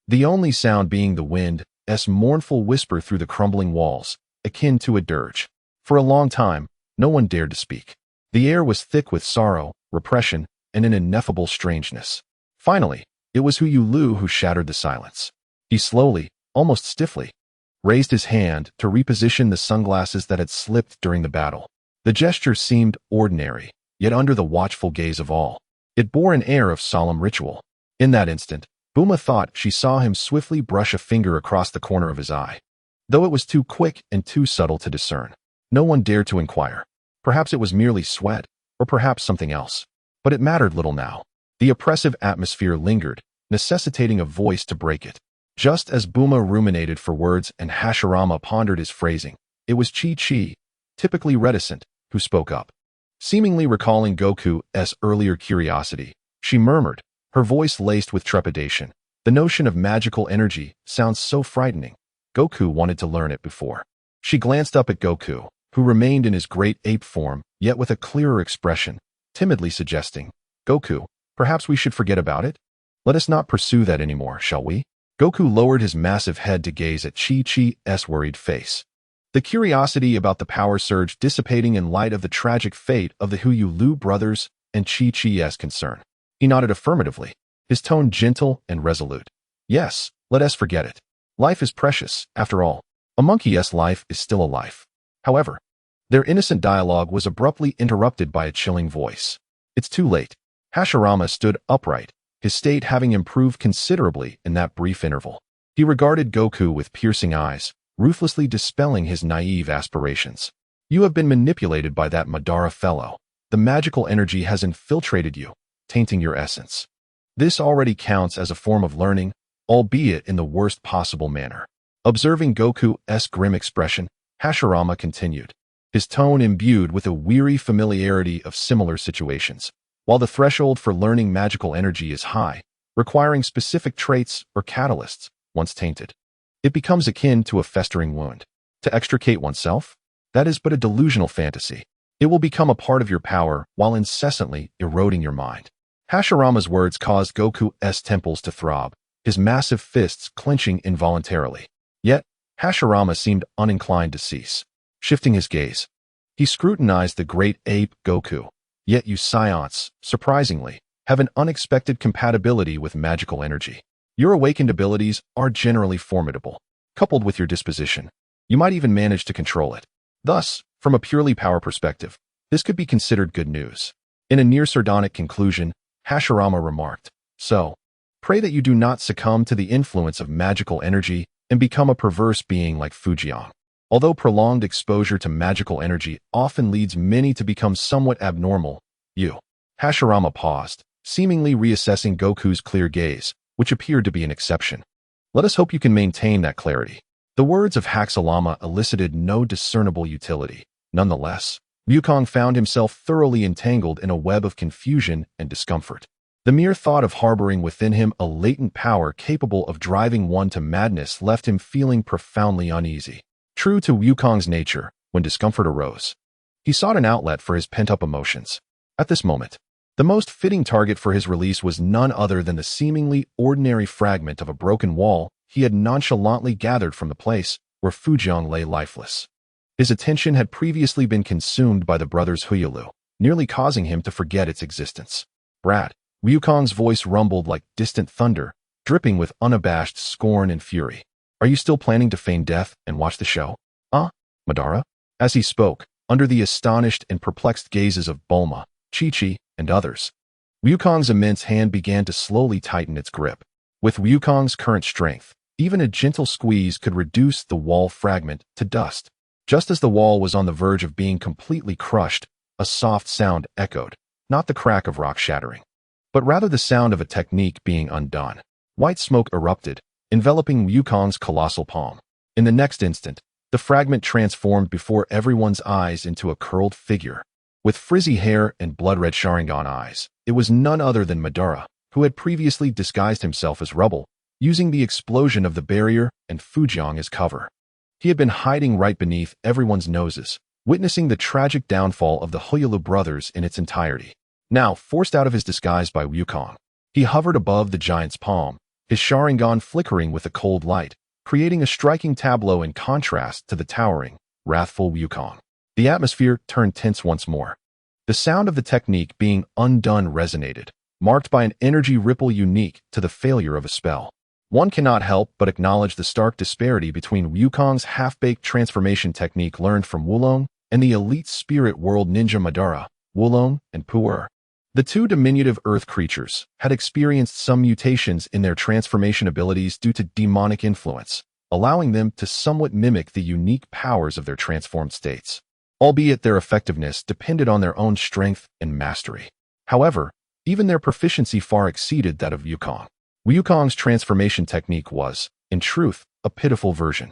Speaker 1: the only sound being the wind's mournful whisper through the crumbling walls, akin to a dirge. For a long time, no one dared to speak. The air was thick with sorrow, repression, and an ineffable strangeness. Finally, it was Hu Lu who shattered the silence. He slowly, almost stiffly, raised his hand to reposition the sunglasses that had slipped during the battle. The gesture seemed ordinary, yet under the watchful gaze of all, it bore an air of solemn ritual. In that instant, Buma thought she saw him swiftly brush a finger across the corner of his eye. Though it was too quick and too subtle to discern, no one dared to inquire. Perhaps it was merely sweat, or perhaps something else. But it mattered little now. The oppressive atmosphere lingered, necessitating a voice to break it. Just as Buma ruminated for words and Hashirama pondered his phrasing, it was Chi-Chi, typically reticent, who spoke up. Seemingly recalling Goku's earlier curiosity, she murmured, her voice laced with trepidation. The notion of magical energy sounds so frightening. Goku wanted to learn it before. She glanced up at Goku, who remained in his great ape form, yet with a clearer expression, timidly suggesting, Goku, perhaps we should forget about it? Let us not pursue that anymore, shall we? Goku lowered his massive head to gaze at Chi-Chi's worried face. The curiosity about the power surge dissipating in light of the tragic fate of the Hu Lu brothers and Chi-Chi's concern. He nodded affirmatively, his tone gentle and resolute. Yes, let us forget it. Life is precious, after all. A monkey's life is still a life. However, their innocent dialogue was abruptly interrupted by a chilling voice. It's too late. Hashirama stood upright, his state having improved considerably in that brief interval. He regarded Goku with piercing eyes, ruthlessly dispelling his naive aspirations. You have been manipulated by that Madara fellow. The magical energy has infiltrated you, tainting your essence. This already counts as a form of learning, albeit in the worst possible manner. Observing Goku's grim expression, Hashirama continued, his tone imbued with a weary familiarity of similar situations. While the threshold for learning magical energy is high, requiring specific traits or catalysts, once tainted, it becomes akin to a festering wound. To extricate oneself? That is but a delusional fantasy. It will become a part of your power while incessantly eroding your mind. Hashirama's words caused Goku's temples to throb, his massive fists clenching involuntarily. Yet, Hashirama seemed uninclined to cease. Shifting his gaze, he scrutinized the great ape Goku. Yet you scions, surprisingly, have an unexpected compatibility with magical energy. Your awakened abilities are generally formidable. Coupled with your disposition, you might even manage to control it. Thus, from a purely power perspective, this could be considered good news. In a near sardonic conclusion, Hashirama remarked, so, pray that you do not succumb to the influence of magical energy and become a perverse being like Fujiang. Although prolonged exposure to magical energy often leads many to become somewhat abnormal, Hashirama paused, seemingly reassessing Goku's clear gaze, which appeared to be an exception. Let us hope you can maintain that clarity. The words of Haxalama elicited no discernible utility. Nonetheless, Wukong found himself thoroughly entangled in a web of confusion and discomfort. The mere thought of harboring within him a latent power capable of driving one to madness left him feeling profoundly uneasy. True to Wukong's nature, when discomfort arose, he sought an outlet for his pent-up emotions. At this moment, the most fitting target for his release was none other than the seemingly ordinary fragment of a broken wall he had nonchalantly gathered from the place where Fujiang lay lifeless. His attention had previously been consumed by the brothers Huyalu, nearly causing him to forget its existence. "Brat," Wukong's voice rumbled like distant thunder, dripping with unabashed scorn and fury. "Are you still planning to feign death and watch the show? Madara?" As he spoke, under the astonished and perplexed gazes of Bulma, Chi-Chi, and others, Wukong's immense hand began to slowly tighten its grip. With Wukong's current strength, even a gentle squeeze could reduce the wall fragment to dust. Just as the wall was on the verge of being completely crushed, a soft sound echoed, not the crack of rock shattering, but rather the sound of a technique being undone. White smoke erupted, enveloping Wukong's colossal palm. In the next instant, the fragment transformed before everyone's eyes into a curled figure. With frizzy hair and blood-red Sharingan eyes, it was none other than Madara, who had previously disguised himself as rubble, using the explosion of the barrier and Fujiang as cover. He had been hiding right beneath everyone's noses, witnessing the tragic downfall of the Huyalu brothers in its entirety. Now, forced out of his disguise by Wukong, he hovered above the giant's palm, his Sharingan flickering with a cold light, creating a striking tableau in contrast to the towering, wrathful Wukong. The atmosphere turned tense once more. The sound of the technique being undone resonated, marked by an energy ripple unique to the failure of a spell. One cannot help but acknowledge the stark disparity between Wukong's half-baked transformation technique learned from Wulong and the elite spirit world ninja Madara, Wulong, and Pu'er. The two diminutive earth creatures had experienced some mutations in their transformation abilities due to demonic influence, allowing them to somewhat mimic the unique powers of their transformed states, albeit their effectiveness depended on their own strength and mastery. However, even their proficiency far exceeded that of Wukong. Wukong's transformation technique was, in truth, a pitiful version.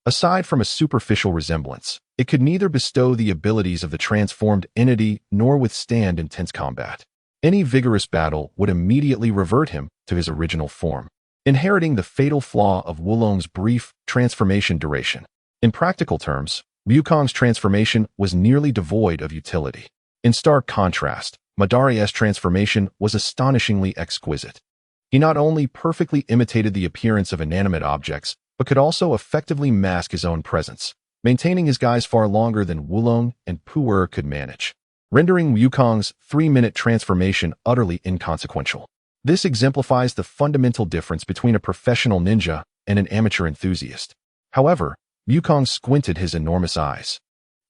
Speaker 1: Aside from a superficial resemblance, it could neither bestow the abilities of the transformed entity nor withstand intense combat. Any vigorous battle would immediately revert him to his original form, inheriting the fatal flaw of Wulong's brief transformation duration. In practical terms, Wukong's transformation was nearly devoid of utility. In stark contrast, Madara's transformation was astonishingly exquisite. He not only perfectly imitated the appearance of inanimate objects, but could also effectively mask his own presence, maintaining his guise far longer than Wulong and Pu'er could manage, rendering Wukong's 3-minute transformation utterly inconsequential. This exemplifies the fundamental difference between a professional ninja and an amateur enthusiast. However, Wukong squinted his enormous eyes,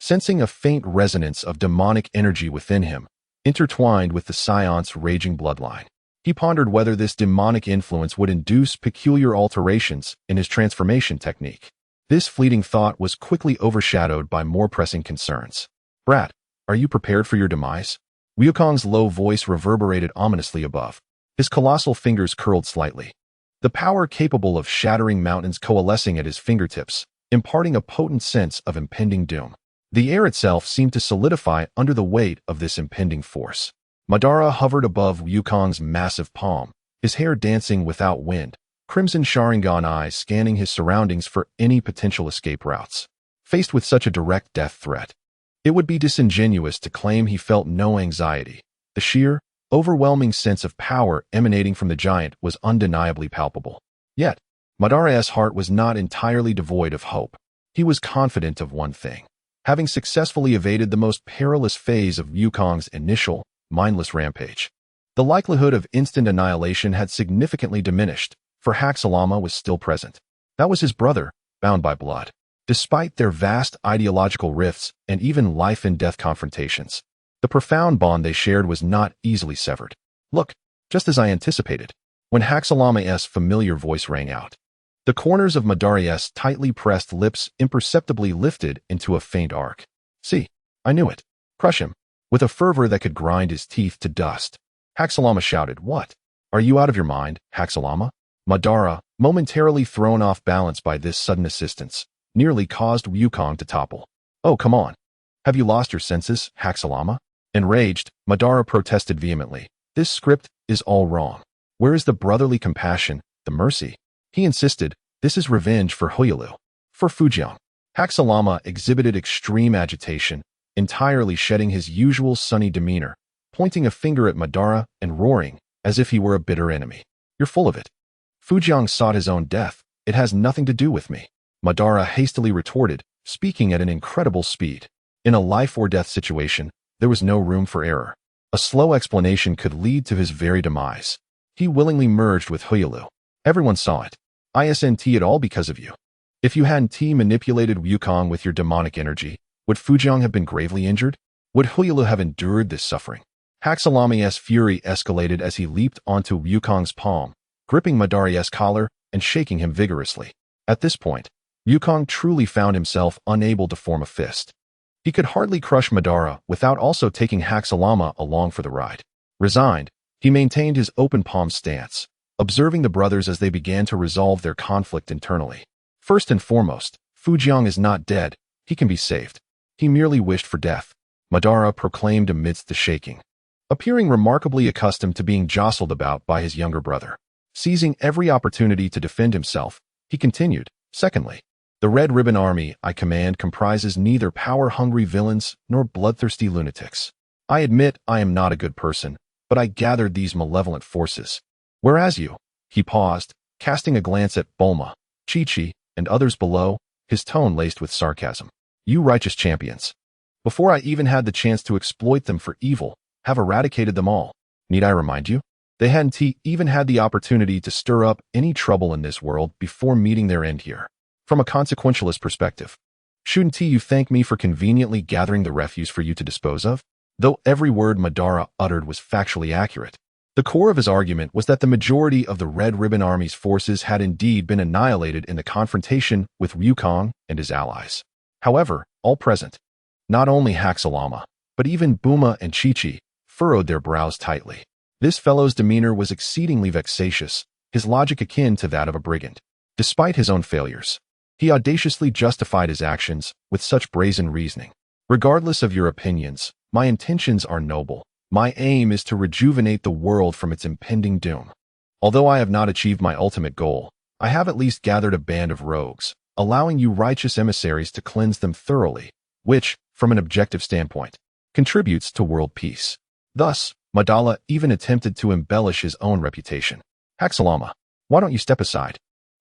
Speaker 1: sensing a faint resonance of demonic energy within him, intertwined with the Scion's raging bloodline. He pondered whether this demonic influence would induce peculiar alterations in his transformation technique. This fleeting thought was quickly overshadowed by more pressing concerns. "Brat, are you prepared for your demise?" Wukong's low voice reverberated ominously above. His colossal fingers curled slightly, the power capable of shattering mountains coalescing at his fingertips, imparting a potent sense of impending doom. The air itself seemed to solidify under the weight of this impending force. Madara hovered above Wukong's massive palm, his hair dancing without wind, crimson Sharingan eyes scanning his surroundings for any potential escape routes. Faced with such a direct death threat, it would be disingenuous to claim he felt no anxiety. The sheer, overwhelming sense of power emanating from the giant was undeniably palpable. Yet, Madara's heart was not entirely devoid of hope. He was confident of one thing. Having successfully evaded the most perilous phase of Wukong's initial, mindless rampage, the likelihood of instant annihilation had significantly diminished, for Haxalama was still present. That was his brother, bound by blood. Despite their vast ideological rifts and even life-and-death confrontations, the profound bond they shared was not easily severed. "Look, just as I anticipated," when Haxalama's familiar voice rang out. The corners of Madara's tightly pressed lips imperceptibly lifted into a faint arc. "See, I knew it. Crush him." With a fervor that could grind his teeth to dust, Haxalama shouted, "What? Are you out of your mind, Haxalama?" Madara, momentarily thrown off balance by this sudden assistance, nearly caused Wukong to topple. "Oh, come on. Have you lost your senses, Haxalama?" Enraged, Madara protested vehemently. "This script is all wrong. Where is the brotherly compassion, the mercy? He insisted, this is revenge for Hoyulu. For Fujiang. Haxalama exhibited extreme agitation, entirely shedding his usual sunny demeanor, pointing a finger at Madara and roaring, as if he were a bitter enemy. You're full of it. Fujiang sought his own death. It has nothing to do with me. Madara hastily retorted, speaking at an incredible speed. In a life-or-death situation, there was no room for error. A slow explanation could lead to his very demise. He willingly merged with Hoyulu. Everyone saw it. Isn't it all because of you? If you hadn't manipulated Wukong with your demonic energy, would Fujiang have been gravely injured? Would Hoyulu have endured this suffering? Haxalama's fury escalated as he leaped onto Wukong's palm, gripping Madara's collar and shaking him vigorously. At this point, Wukong truly found himself unable to form a fist. He could hardly crush Madara without also taking Haxalama along for the ride. Resigned, he maintained his open palm stance, observing the brothers as they began to resolve their conflict internally. First and foremost, Fujiang is not dead. He can be saved. He merely wished for death, Madara proclaimed amidst the shaking, appearing remarkably accustomed to being jostled about by his younger brother. Seizing every opportunity to defend himself, he continued, secondly, the Red Ribbon Army I command comprises neither power-hungry villains nor bloodthirsty lunatics. I admit I am not a good person, but I gathered these malevolent forces. Whereas you, he paused, casting a glance at Bulma, Chi-Chi, and others below, his tone laced with sarcasm. You righteous champions. Before I even had the chance to exploit them for evil, have eradicated them all. Need I remind you? They hadn't even had the opportunity to stir up any trouble in this world before meeting their end here. From a consequentialist perspective, shouldn't you thank me for conveniently gathering the refuse for you to dispose of? Though every word Madara uttered was factually accurate, the core of his argument was that the majority of the Red Ribbon Army's forces had indeed been annihilated in the confrontation with Wukong and his allies. However, all present, not only Haxalama, but even Bulma and Chi-Chi, furrowed their brows tightly. This fellow's demeanor was exceedingly vexatious, his logic akin to that of a brigand. Despite his own failures, he audaciously justified his actions with such brazen reasoning. Regardless of your opinions, my intentions are noble. My aim is to rejuvenate the world from its impending doom. Although I have not achieved my ultimate goal, I have at least gathered a band of rogues, allowing you righteous emissaries to cleanse them thoroughly, which, from an objective standpoint, contributes to world peace. Thus, Madara even attempted to embellish his own reputation. Haxalama, why don't you step aside?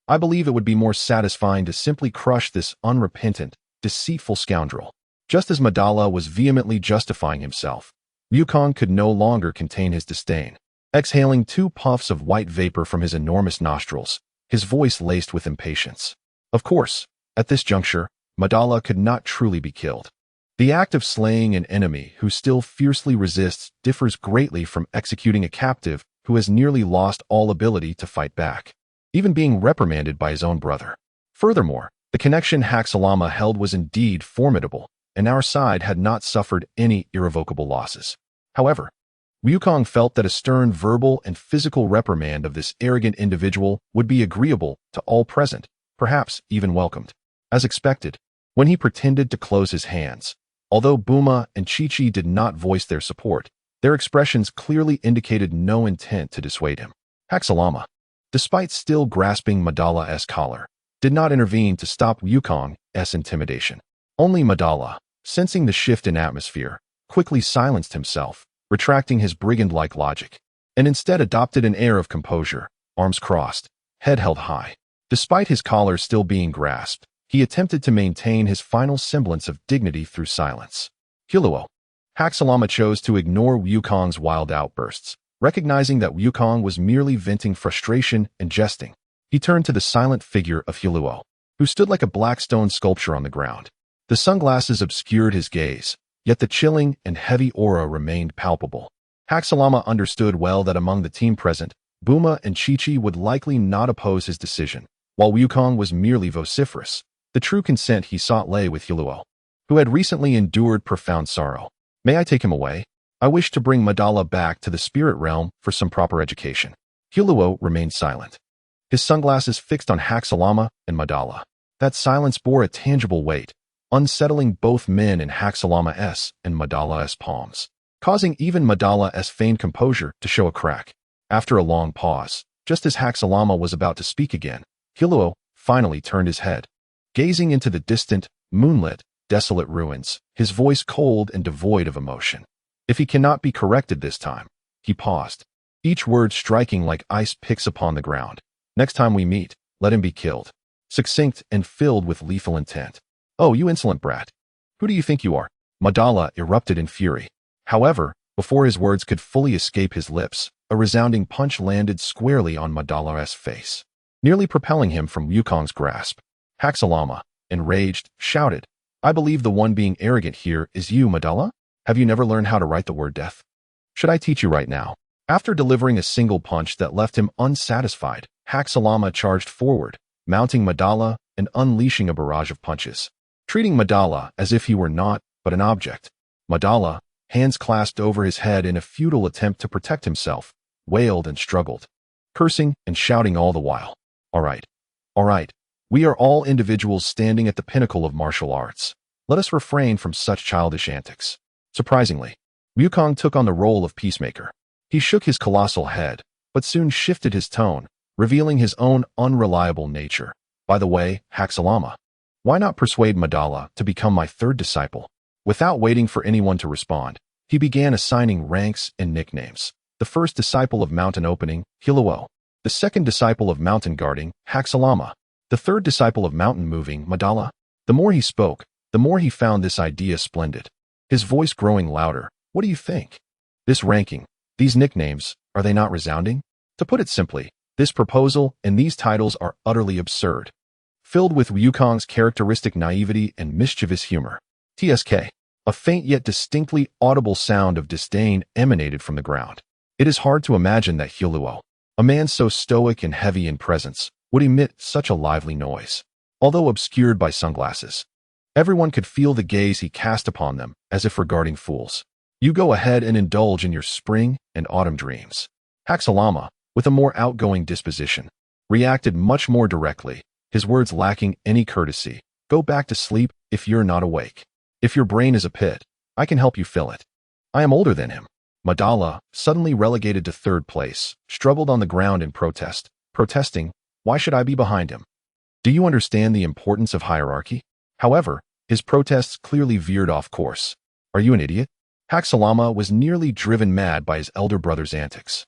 Speaker 1: I believe it would be more satisfying to simply crush this unrepentant, deceitful scoundrel. Just as Madara was vehemently justifying himself, Wukong could no longer contain his disdain. Exhaling 2 puffs of white vapor from his enormous nostrils, his voice laced with impatience. Of course, at this juncture, Madara could not truly be killed. The act of slaying an enemy who still fiercely resists differs greatly from executing a captive who has nearly lost all ability to fight back, even being reprimanded by his own brother. Furthermore, the connection Haxalama held was indeed formidable, and our side had not suffered any irrevocable losses. However, Wukong felt that a stern verbal and physical reprimand of this arrogant individual would be agreeable to all present, perhaps even welcomed. As expected, when he pretended to close his hands, although Bulma and Chi-Chi did not voice their support, their expressions clearly indicated no intent to dissuade him. Haxalama, despite still grasping Madara's collar, did not intervene to stop Wukong's intimidation. Only Madara, sensing the shift in atmosphere, quickly silenced himself, retracting his brigand-like logic, and instead adopted an air of composure, arms crossed, head held high. Despite his collar still being grasped, he attempted to maintain his final semblance of dignity through silence. Huluo. Haxalama chose to ignore Wukong's wild outbursts, recognizing that Wukong was merely venting frustration and jesting. He turned to the silent figure of Huluo, who stood like a black stone sculpture on the ground. The sunglasses obscured his gaze, yet the chilling and heavy aura remained palpable. Haxalama understood well that among the team present, Bulma and Chi-Chi would likely not oppose his decision, while Wukong was merely vociferous. The true consent he sought lay with Huluo, who had recently endured profound sorrow. May I take him away? I wish to bring Madara back to the spirit realm for some proper education. Huluo remained silent, his sunglasses fixed on Haxalama and Madara. That silence bore a tangible weight, unsettling both men in Haxalama's and Madara's palms, causing even Madara's feigned composure to show a crack. After a long pause, just as Haxalama was about to speak again, Killua finally turned his head. Gazing into the distant, moonlit, desolate ruins, his voice cold and devoid of emotion. If he cannot be corrected this time, he paused, each word striking like ice picks upon the ground. Next time we meet, let him be killed. Succinct and filled with lethal intent. Oh, you insolent brat. Who do you think you are? Madala erupted in fury. However, before his words could fully escape his lips, a resounding punch landed squarely on Madala's face, nearly propelling him from Wukong's grasp. Haxalama, enraged, shouted, I believe the one being arrogant here is you, Madala? Have you never learned how to write the word death? Should I teach you right now? After delivering a single punch that left him unsatisfied, Haxalama charged forward, mounting Madala and unleashing a barrage of punches, treating Madala as if he were not but an object. Madala, hands clasped over his head in a futile attempt to protect himself, wailed and struggled, cursing and shouting all the while. All right. We are all individuals standing at the pinnacle of martial arts. Let us refrain from such childish antics. Surprisingly, Wukong took on the role of peacemaker. He shook his colossal head, but soon shifted his tone, revealing his own unreliable nature. By the way, Haxalama, why not persuade Madala to become my third disciple? Without waiting for anyone to respond, he began assigning ranks and nicknames. The first disciple of mountain opening, Killua. The second disciple of mountain guarding, Haxalama. The third disciple of mountain moving, Madala. The more he spoke, the more he found this idea splendid. His voice growing louder. What do you think? This ranking, these nicknames, are they not resounding? To put it simply, this proposal and these titles are utterly absurd. Filled with Wukong's characteristic naivety and mischievous humor. TSK. A faint yet distinctly audible sound of disdain emanated from the ground. It is hard to imagine that Killua, a man so stoic and heavy in presence, would emit such a lively noise. Although obscured by sunglasses, everyone could feel the gaze he cast upon them, as if regarding fools. You go ahead and indulge in your spring and autumn dreams. Haxalama, with a more outgoing disposition, reacted much more directly, his words lacking any courtesy. Go back to sleep if you're not awake. If your brain is a pit, I can help you fill it. I am older than him. Madala, suddenly relegated to third place, struggled on the ground in protest, protesting, why should I be behind him? Do you understand the importance of hierarchy? However, his protests clearly veered off course. Are you an idiot? Haxalama was nearly driven mad by his elder brother's antics.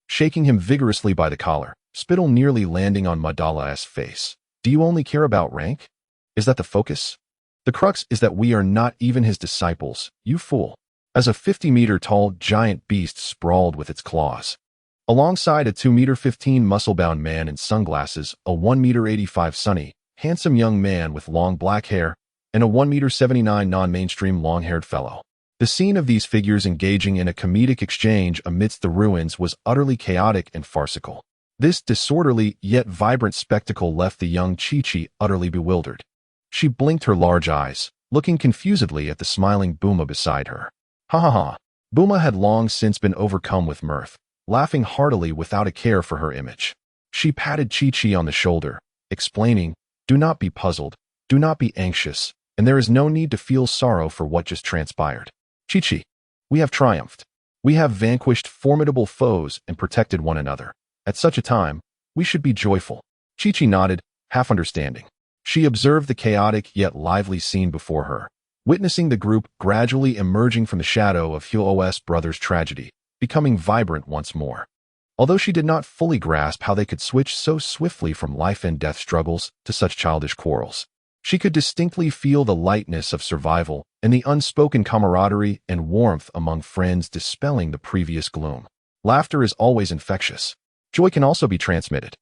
Speaker 1: Shaking him vigorously by the collar, spittle nearly landing on Madala's face. Do you only care about rank? Is that the focus? The crux is that we are not even his disciples, you fool. As a 50-meter-tall giant beast sprawled with its claws. Alongside a 2-meter-15 muscle-bound man in sunglasses, a 1-meter-85 sunny, handsome young man with long black hair, and a 1-meter-79 non-mainstream long-haired fellow. The scene of these figures engaging in a comedic exchange amidst the ruins was utterly chaotic and farcical. This disorderly yet vibrant spectacle left the young Chi-Chi utterly bewildered. She blinked her large eyes, looking confusedly at the smiling Buma beside her. Ha ha ha. Buma had long since been overcome with mirth, laughing heartily without a care for her image. She patted Chi-Chi on the shoulder, explaining, do not be puzzled, do not be anxious, and there is no need to feel sorrow for what just transpired. Chi-Chi, we have triumphed. We have vanquished formidable foes and protected one another. At such a time, we should be joyful. Chi-Chi nodded, half understanding. She observed the chaotic yet lively scene before her, witnessing the group gradually emerging from the shadow of Kyo's brother's tragedy, becoming vibrant once more. Although she did not fully grasp how they could switch so swiftly from life and death struggles to such childish quarrels, she could distinctly feel the lightness of survival and the unspoken camaraderie and warmth among friends dispelling the previous gloom. Laughter is always infectious. Joy can also be transmitted.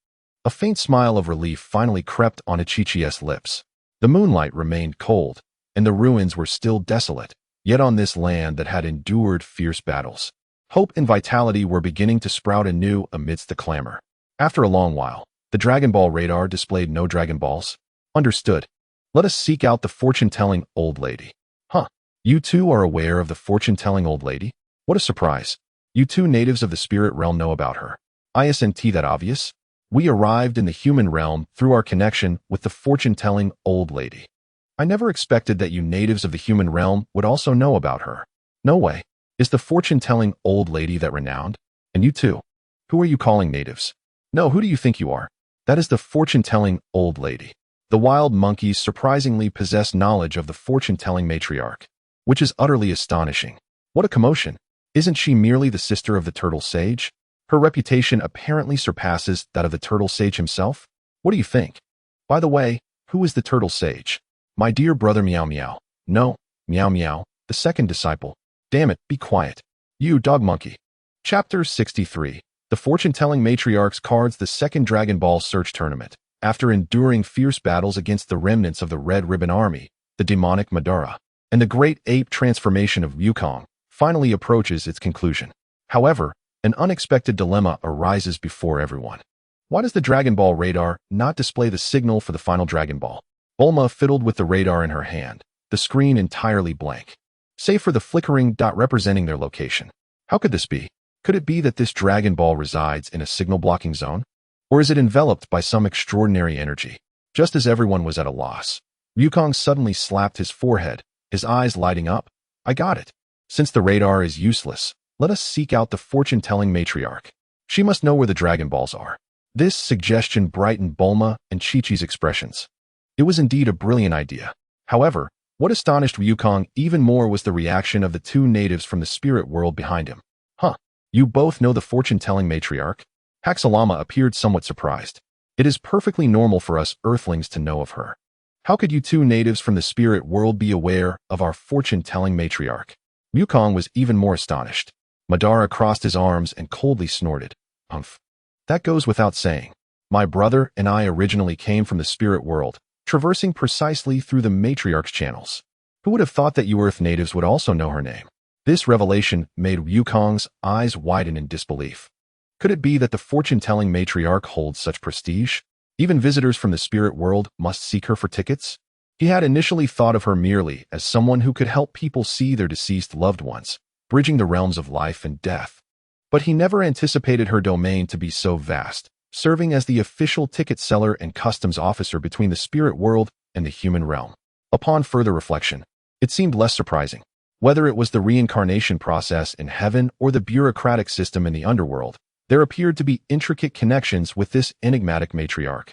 Speaker 1: A faint smile of relief finally crept on Chi-Chi's lips. The moonlight remained cold, and the ruins were still desolate, yet on this land that had endured fierce battles, hope and vitality were beginning to sprout anew amidst the clamor. After a long while, the Dragon Ball radar displayed no Dragon Balls. Understood. Let us seek out the fortune-telling old lady. Huh. You two are aware of the fortune-telling old lady? What a surprise. You two natives of the spirit realm know about her. Isn't that obvious? We arrived in the human realm through our connection with the fortune-telling old lady. I never expected that you natives of the human realm would also know about her. No way. Is the fortune-telling old lady that renowned? And you too. Who are you calling natives? No, who do you think you are? That is the fortune-telling old lady. The wild monkeys surprisingly possess knowledge of the fortune-telling matriarch, which is utterly astonishing. What a commotion! Isn't she merely the sister of the turtle sage? Her reputation apparently surpasses that of the turtle sage himself. What do you think? By the way, who is the turtle sage? My dear brother Meow Meow. No, Meow Meow, the second disciple. Damn it, be quiet. You dog monkey. Chapter 63. The fortune-telling matriarchs cards the second Dragon Ball Search Tournament. After enduring fierce battles against the remnants of the Red Ribbon Army, the demonic Madara, and the great ape transformation of Wukong, finally approaches its conclusion. However, an unexpected dilemma arises before everyone. Why does the Dragon Ball radar not display the signal for the final Dragon Ball? Bulma fiddled with the radar in her hand, the screen entirely blank, save for the flickering dot representing their location. How could this be? Could it be that this Dragon Ball resides in a signal-blocking zone? Or is it enveloped by some extraordinary energy? Just as everyone was at a loss, Wukong suddenly slapped his forehead, his eyes lighting up. I got it. Since the radar is useless, let us seek out the fortune-telling matriarch. She must know where the Dragon Balls are. This suggestion brightened Bulma and Chi-Chi's expressions. It was indeed a brilliant idea. However, what astonished Wukong even more was the reaction of the two natives from the spirit world behind him. Huh, you both know the fortune-telling matriarch? Haxalama appeared somewhat surprised. It is perfectly normal for us Earthlings to know of her. How could you two natives from the spirit world be aware of our fortune-telling matriarch? Wukong was even more astonished. Madara crossed his arms and coldly snorted. Humph. That goes without saying. My brother and I originally came from the spirit world, traversing precisely through the matriarch's channels. Who would have thought that you Earth natives would also know her name? This revelation made Wukong's eyes widen in disbelief. Could it be that the fortune-telling matriarch holds such prestige? Even visitors from the spirit world must seek her for tickets? He had initially thought of her merely as someone who could help people see their deceased loved ones, bridging the realms of life and death. But he never anticipated her domain to be so vast, serving as the official ticket seller and customs officer between the spirit world and the human realm. Upon further reflection, it seemed less surprising. Whether it was the reincarnation process in heaven or the bureaucratic system in the underworld, there appeared to be intricate connections with this enigmatic matriarch,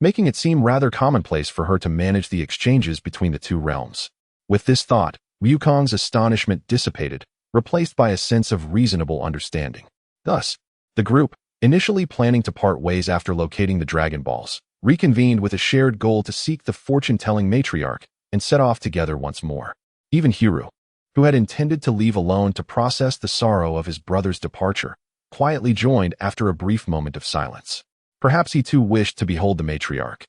Speaker 1: making it seem rather commonplace for her to manage the exchanges between the two realms. With this thought, Wukong's astonishment dissipated, replaced by a sense of reasonable understanding. Thus, the group, initially planning to part ways after locating the Dragon Balls, reconvened with a shared goal to seek the fortune-telling matriarch and set off together once more. Even Hiru, who had intended to leave alone to process the sorrow of his brother's departure, quietly joined after a brief moment of silence. Perhaps he too wished to behold the matriarch,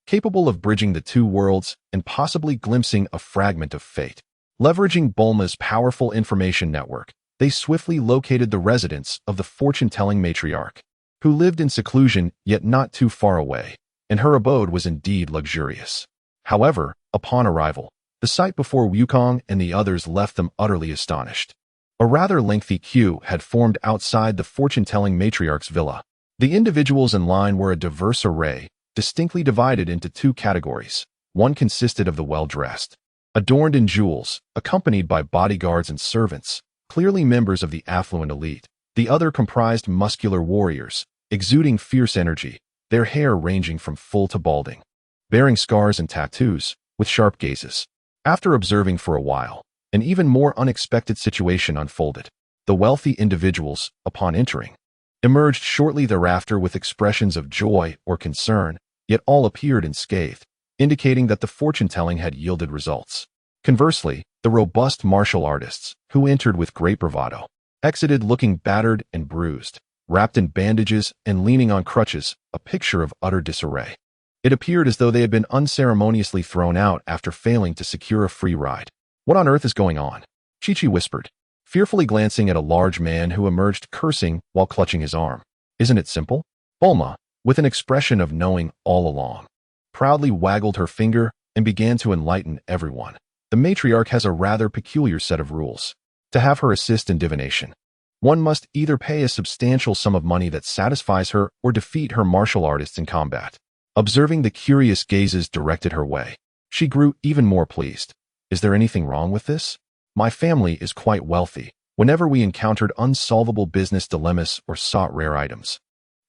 Speaker 1: capable of bridging the two worlds and possibly glimpsing a fragment of fate. Leveraging Bulma's powerful information network, they swiftly located the residence of the fortune-telling matriarch, who lived in seclusion yet not too far away, and her abode was indeed luxurious. However, upon arrival, the sight before Wukong and the others left them utterly astonished. A rather lengthy queue had formed outside the fortune-telling matriarch's villa. The individuals in line were a diverse array, distinctly divided into two categories. One consisted of the well-dressed, adorned in jewels, accompanied by bodyguards and servants, clearly members of the affluent elite. The other comprised muscular warriors, exuding fierce energy, their hair ranging from full to balding, bearing scars and tattoos, with sharp gazes. After observing for a while, an even more unexpected situation unfolded. The wealthy individuals, upon entering, emerged shortly thereafter with expressions of joy or concern, yet all appeared unscathed, indicating that the fortune-telling had yielded results. Conversely, the robust martial artists, who entered with great bravado, exited looking battered and bruised, wrapped in bandages and leaning on crutches, a picture of utter disarray. It appeared as though they had been unceremoniously thrown out after failing to secure a free ride. What on earth is going on? Chi-Chi whispered, fearfully glancing at a large man who emerged cursing while clutching his arm. Isn't it simple? Bulma, with an expression of knowing all along, proudly waggled her finger and began to enlighten everyone. The matriarch has a rather peculiar set of rules. To have her assist in divination, one must either pay a substantial sum of money that satisfies her or defeat her martial artists in combat. Observing the curious gazes directed her way, she grew even more pleased. Is there anything wrong with this? My family is quite wealthy, Whenever we encountered unsolvable business dilemmas or sought rare items,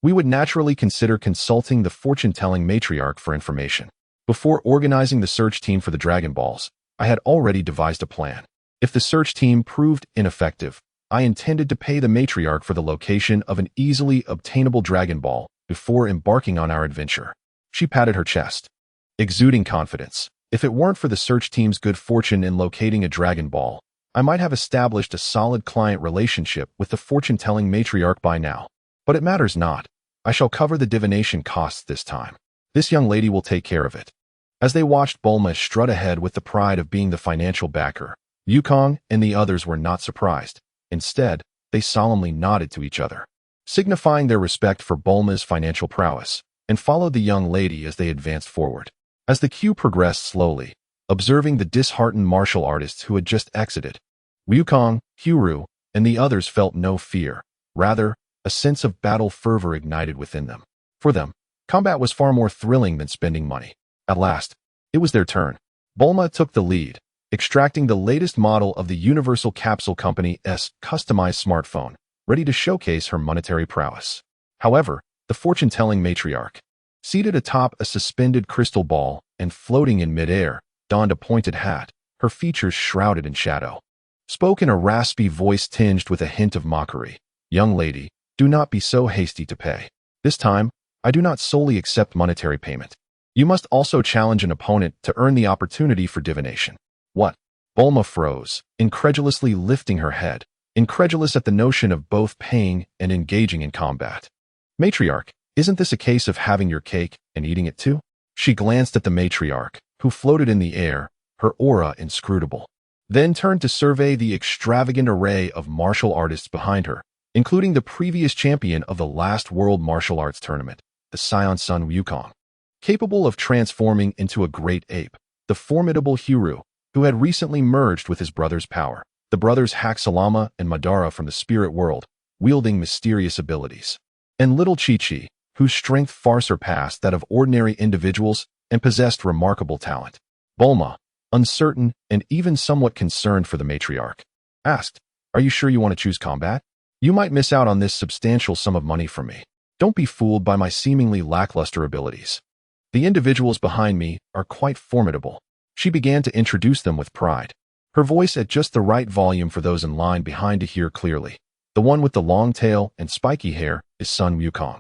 Speaker 1: we would naturally consider consulting the fortune-telling matriarch for information. Before organizing the search team for the Dragon Balls, I had already devised a plan. If the search team proved ineffective, I intended to pay the matriarch for the location of an easily obtainable Dragon Ball before embarking on our adventure. She patted her chest, exuding confidence. If it weren't for the search team's good fortune in locating a Dragon Ball, I might have established a solid client relationship with the fortune-telling matriarch by now. But it matters not. I shall cover the divination costs this time. This young lady will take care of it. As they watched Bulma strut ahead with the pride of being the financial backer, Wukong and the others were not surprised. Instead, they solemnly nodded to each other, signifying their respect for Bulma's financial prowess, and followed the young lady as they advanced forward. As the queue progressed slowly, observing the disheartened martial artists who had just exited, Wukong, Huru, and the others felt no fear. Rather, a sense of battle fervor ignited within them. For them, combat was far more thrilling than spending money. At last, it was their turn. Bulma took the lead, extracting the latest model of the Universal Capsule Company's customized smartphone, ready to showcase her monetary prowess. However, the fortune-telling matriarch, seated atop a suspended crystal ball and floating in midair, donned a pointed hat, her features shrouded in shadow. Spoke in a raspy voice tinged with a hint of mockery. "Young lady, do not be so hasty to pay. This time, I do not solely accept monetary payment. You must also challenge an opponent to earn the opportunity for divination." "What?" Bulma froze, incredulously lifting her head, incredulous at the notion of both paying and engaging in combat. "Matriarch, isn't this a case of having your cake and eating it too?" She glanced at the matriarch, who floated in the air, her aura inscrutable, then turned to survey the extravagant array of martial artists behind her, including the previous champion of the last World Martial Arts Tournament, the Scion Sun Wukong. Capable of transforming into a great ape, the formidable Huru, who had recently merged with his brother's power, the brothers Haxalama and Madara from the spirit world, wielding mysterious abilities, and little Chi-Chi, whose strength far surpassed that of ordinary individuals and possessed remarkable talent. Bulma, uncertain and even somewhat concerned for the matriarch, asked, "Are you sure you want to choose combat? You might miss out on this substantial sum of money from me. Don't be fooled by my seemingly lackluster abilities. The individuals behind me are quite formidable." She began to introduce them with pride, her voice at just the right volume for those in line behind to hear clearly. "The one with the long tail and spiky hair is Sun Wukong,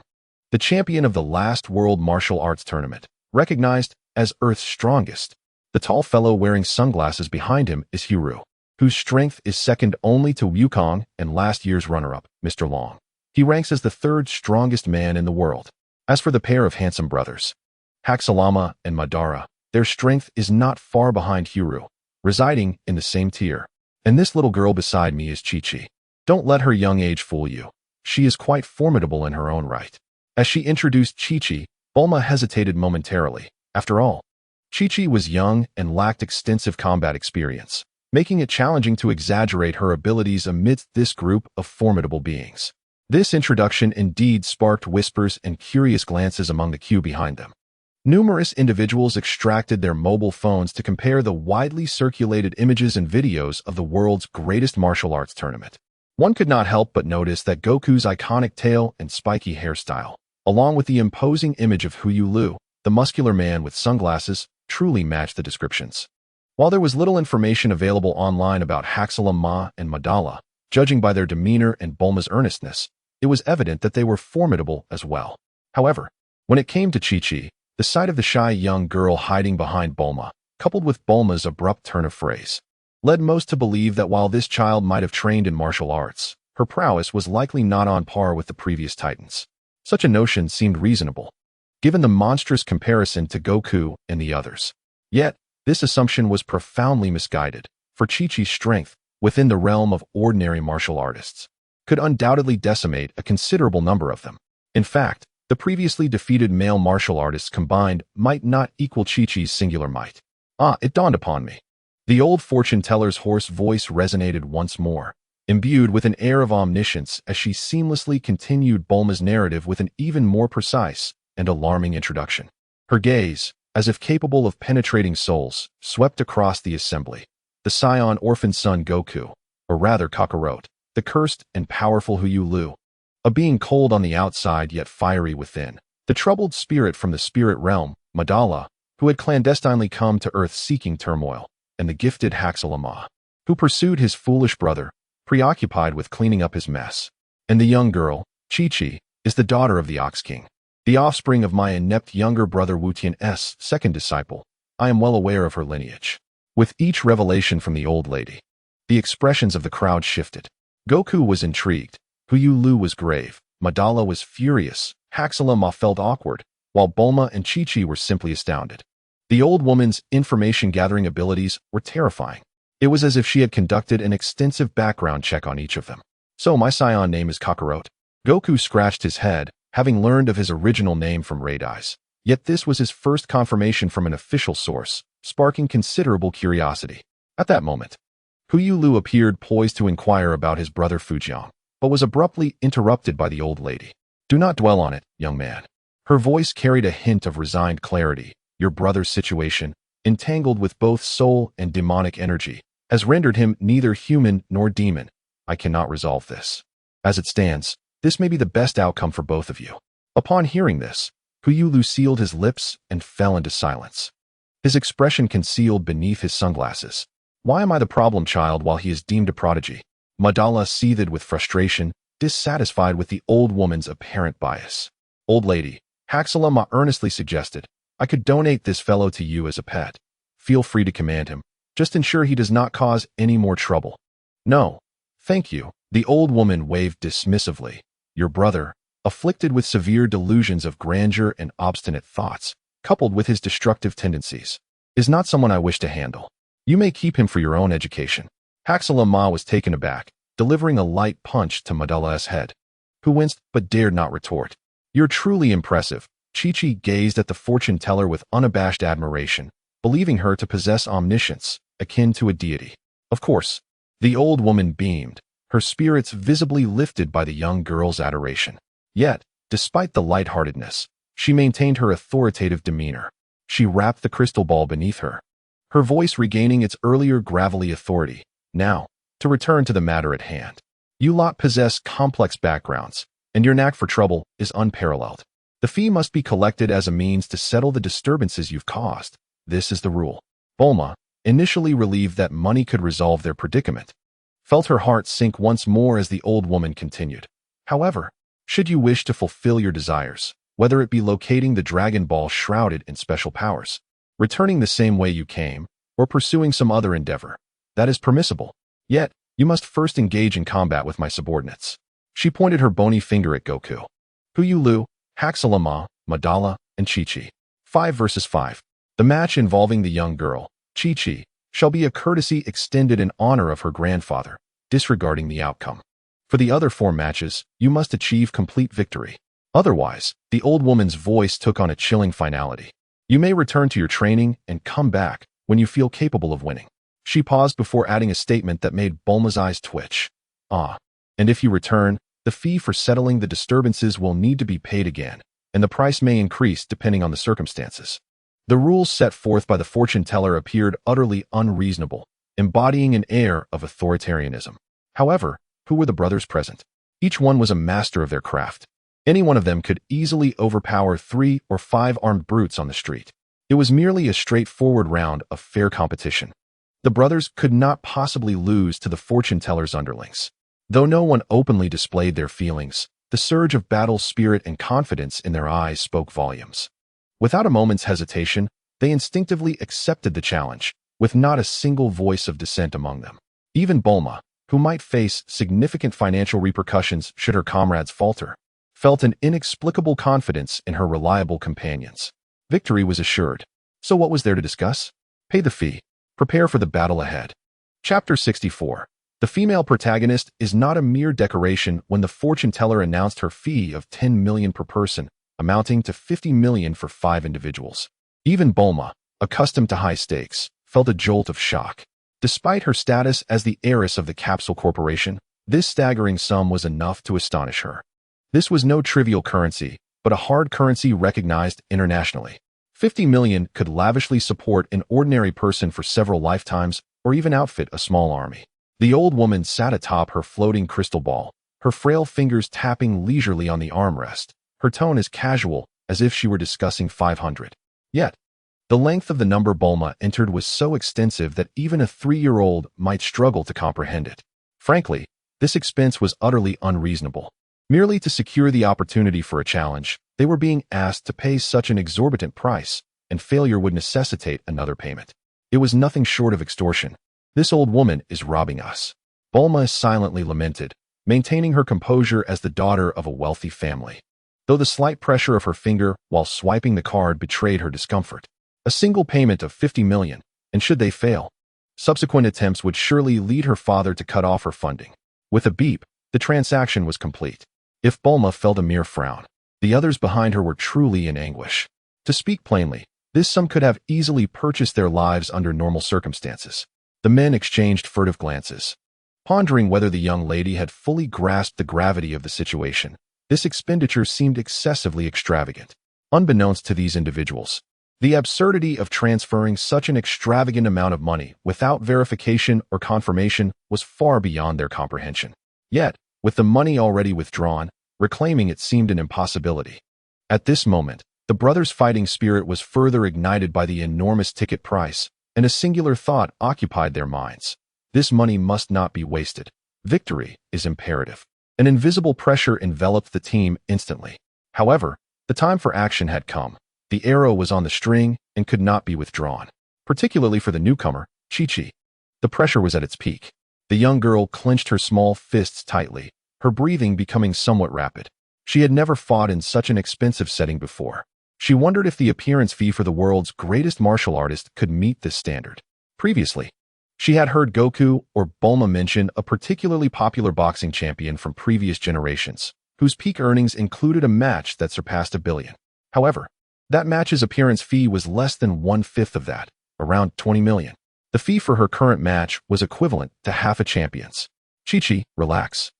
Speaker 1: the champion of the last World Martial Arts Tournament, recognized as Earth's strongest. The tall fellow wearing sunglasses behind him is Huru, whose strength is second only to Wukong and last year's runner-up, Mr. Long. He ranks as the third strongest man in the world. As for the pair of handsome brothers, Haxalama and Madara, their strength is not far behind Huru, residing in the same tier. And this little girl beside me is Chi-Chi. Don't let her young age fool you. She is quite formidable in her own right." As she introduced Chi-Chi, Bulma hesitated momentarily. After all, Chi-Chi was young and lacked extensive combat experience, making it challenging to exaggerate her abilities amidst this group of formidable beings. This introduction indeed sparked whispers and curious glances among the queue behind them. Numerous individuals extracted their mobile phones to compare the widely circulated images and videos of the world's greatest martial arts tournament. One could not help but notice that Goku's iconic tail and spiky hairstyle, along with the imposing image of Huyu Liu, the muscular man with sunglasses, truly matched the descriptions. While there was little information available online about Haxalama and Madala, judging by their demeanor and Bulma's earnestness, it was evident that they were formidable as well. However, when it came to Chi-Chi, the sight of the shy young girl hiding behind Bulma, coupled with Bulma's abrupt turn of phrase, led most to believe that while this child might have trained in martial arts, her prowess was likely not on par with the previous titans. Such a notion seemed reasonable, given the monstrous comparison to Goku and the others. Yet, this assumption was profoundly misguided, for Chi-Chi's strength, within the realm of ordinary martial artists, could undoubtedly decimate a considerable number of them. In fact, the previously defeated male martial artists combined might not equal Chi-Chi's singular might. It dawned upon me. The old fortune-teller's hoarse voice resonated once more, imbued with an air of omniscience as she seamlessly continued Bulma's narrative with an even more precise and alarming introduction. Her gaze, as if capable of penetrating souls, swept across the assembly. The Scion orphan son Goku, or rather Kakarot, the cursed and powerful Huyu Lu. A being cold on the outside yet fiery within. The troubled spirit from the spirit realm, Madala, who had clandestinely come to Earth seeking turmoil, and the gifted Haxalama, who pursued his foolish brother, preoccupied with cleaning up his mess. And the young girl, Chi-Chi, is the daughter of the Ox King, the offspring of my inept younger brother Wu-Tian's second disciple. I am well aware of her lineage. With each revelation from the old lady, the expressions of the crowd shifted. Goku was intrigued, Huyu Lu was grave, Madala was furious, Haxalama felt awkward, while Bulma and Chi-Chi were simply astounded. The old woman's information-gathering abilities were terrifying. It was as if she had conducted an extensive background check on each of them. So my scion name is Kakarot. Goku scratched his head, having learned of his original name from Radai's. Yet this was his first confirmation from an official source, sparking considerable curiosity. At that moment, Huyu Lu appeared poised to inquire about his brother Fujiang, but was abruptly interrupted by the old lady. Do not dwell on it, young man. Her voice carried a hint of resigned clarity. Your brother's situation, entangled with both soul and demonic energy, has rendered him neither human nor demon. I cannot resolve this. As it stands, this may be the best outcome for both of you. Upon hearing this, Huyu Lu sealed his lips and fell into silence. His expression concealed beneath his sunglasses. Why am I the problem child while he is deemed a prodigy? Madala seethed with frustration, dissatisfied with the old woman's apparent bias. Old lady, Haxalama earnestly suggested, I could donate this fellow to you as a pet. Feel free to command him. Just ensure he does not cause any more trouble. No, thank you. The old woman waved dismissively. Your brother, afflicted with severe delusions of grandeur and obstinate thoughts, coupled with his destructive tendencies, is not someone I wish to handle. You may keep him for your own education. Haxalama was taken aback, delivering a light punch to Madala's head, who winced but dared not retort. You're truly impressive. Chi-Chi gazed at the fortune teller with unabashed admiration, believing her to possess omniscience, akin to a deity. Of course, the old woman beamed, her spirits visibly lifted by the young girl's adoration. Yet, despite the lightheartedness, she maintained her authoritative demeanor. She wrapped the crystal ball beneath her, her voice regaining its earlier gravelly authority. Now, to return to the matter at hand. You lot possess complex backgrounds, and your knack for trouble is unparalleled. The fee must be collected as a means to settle the disturbances you've caused. This is the rule. Bulma, initially relieved that money could resolve their predicament, felt her heart sink once more as the old woman continued. However, should you wish to fulfill your desires, whether it be locating the Dragon Ball shrouded in special powers, returning the same way you came, or pursuing some other endeavor, that is permissible. Yet, you must first engage in combat with my subordinates. She pointed her bony finger at Goku. Huyu Lu, Haxalama, Madala, and Chi-Chi. 5 versus 5. The match involving the young girl, Chi-Chi, shall be a courtesy extended in honor of her grandfather, disregarding the outcome. For the other 4 matches, you must achieve complete victory. Otherwise, the old woman's voice took on a chilling finality. You may return to your training and come back when you feel capable of winning. She paused before adding a statement that made Bulma's eyes twitch. And if you return, the fee for settling the disturbances will need to be paid again, and the price may increase depending on the circumstances. The rules set forth by the fortune teller appeared utterly unreasonable, embodying an air of authoritarianism. However, who were the brothers present? Each one was a master of their craft. Any one of them could easily overpower 3 or 5 armed brutes on the street. It was merely a straightforward round of fair competition. The brothers could not possibly lose to the fortune teller's underlings. Though no one openly displayed their feelings, the surge of battle spirit and confidence in their eyes spoke volumes. Without a moment's hesitation, they instinctively accepted the challenge, with not a single voice of dissent among them. Even Bulma, who might face significant financial repercussions should her comrades falter, felt an inexplicable confidence in her reliable companions. Victory was assured. So what was there to discuss? Pay the fee. Prepare for the battle ahead. Chapter 64. The female protagonist is not a mere decoration when the fortune teller announced her fee of 10 million per person, amounting to 50 million for 5 individuals. Even Bulma, accustomed to high stakes, felt a jolt of shock. Despite her status as the heiress of the Capsule Corporation, this staggering sum was enough to astonish her. This was no trivial currency, but a hard currency recognized internationally. 50 million could lavishly support an ordinary person for several lifetimes or even outfit a small army. The old woman sat atop her floating crystal ball, her frail fingers tapping leisurely on the armrest, her tone as casual as if she were discussing 500. Yet, the length of the number Bulma entered was so extensive that even a 3-year-old might struggle to comprehend it. Frankly, this expense was utterly unreasonable. Merely to secure the opportunity for a challenge, they were being asked to pay such an exorbitant price, and failure would necessitate another payment. It was nothing short of extortion. This old woman is robbing us. Bulma silently lamented, maintaining her composure as the daughter of a wealthy family. Though the slight pressure of her finger while swiping the card betrayed her discomfort. A single payment of 50 million, and should they fail, subsequent attempts would surely lead her father to cut off her funding. With a beep, the transaction was complete. If Bulma felt a mere frown, the others behind her were truly in anguish. To speak plainly, this sum could have easily purchased their lives under normal circumstances. The men exchanged furtive glances, pondering whether the young lady had fully grasped the gravity of the situation. This expenditure seemed excessively extravagant. Unbeknownst to these individuals, the absurdity of transferring such an extravagant amount of money without verification or confirmation was far beyond their comprehension. Yet, with the money already withdrawn, reclaiming it seemed an impossibility. At this moment, the brothers' fighting spirit was further ignited by the enormous ticket price, and a singular thought occupied their minds. This money must not be wasted. Victory is imperative. An invisible pressure enveloped the team instantly. However, the time for action had come. The arrow was on the string and could not be withdrawn. Particularly for the newcomer, Chi-Chi. The pressure was at its peak. The young girl clenched her small fists tightly, her breathing becoming somewhat rapid. She had never fought in such an expensive setting before. She wondered if the appearance fee for the world's greatest martial artist could meet this standard. Previously, she had heard Goku or Bulma mention a particularly popular boxing champion from previous generations, whose peak earnings included a match that surpassed $1 billion. However, that match's appearance fee was less than 1/5 of that, around 20 million. The fee for her current match was equivalent to half a champion's. Chi-Chi, relax.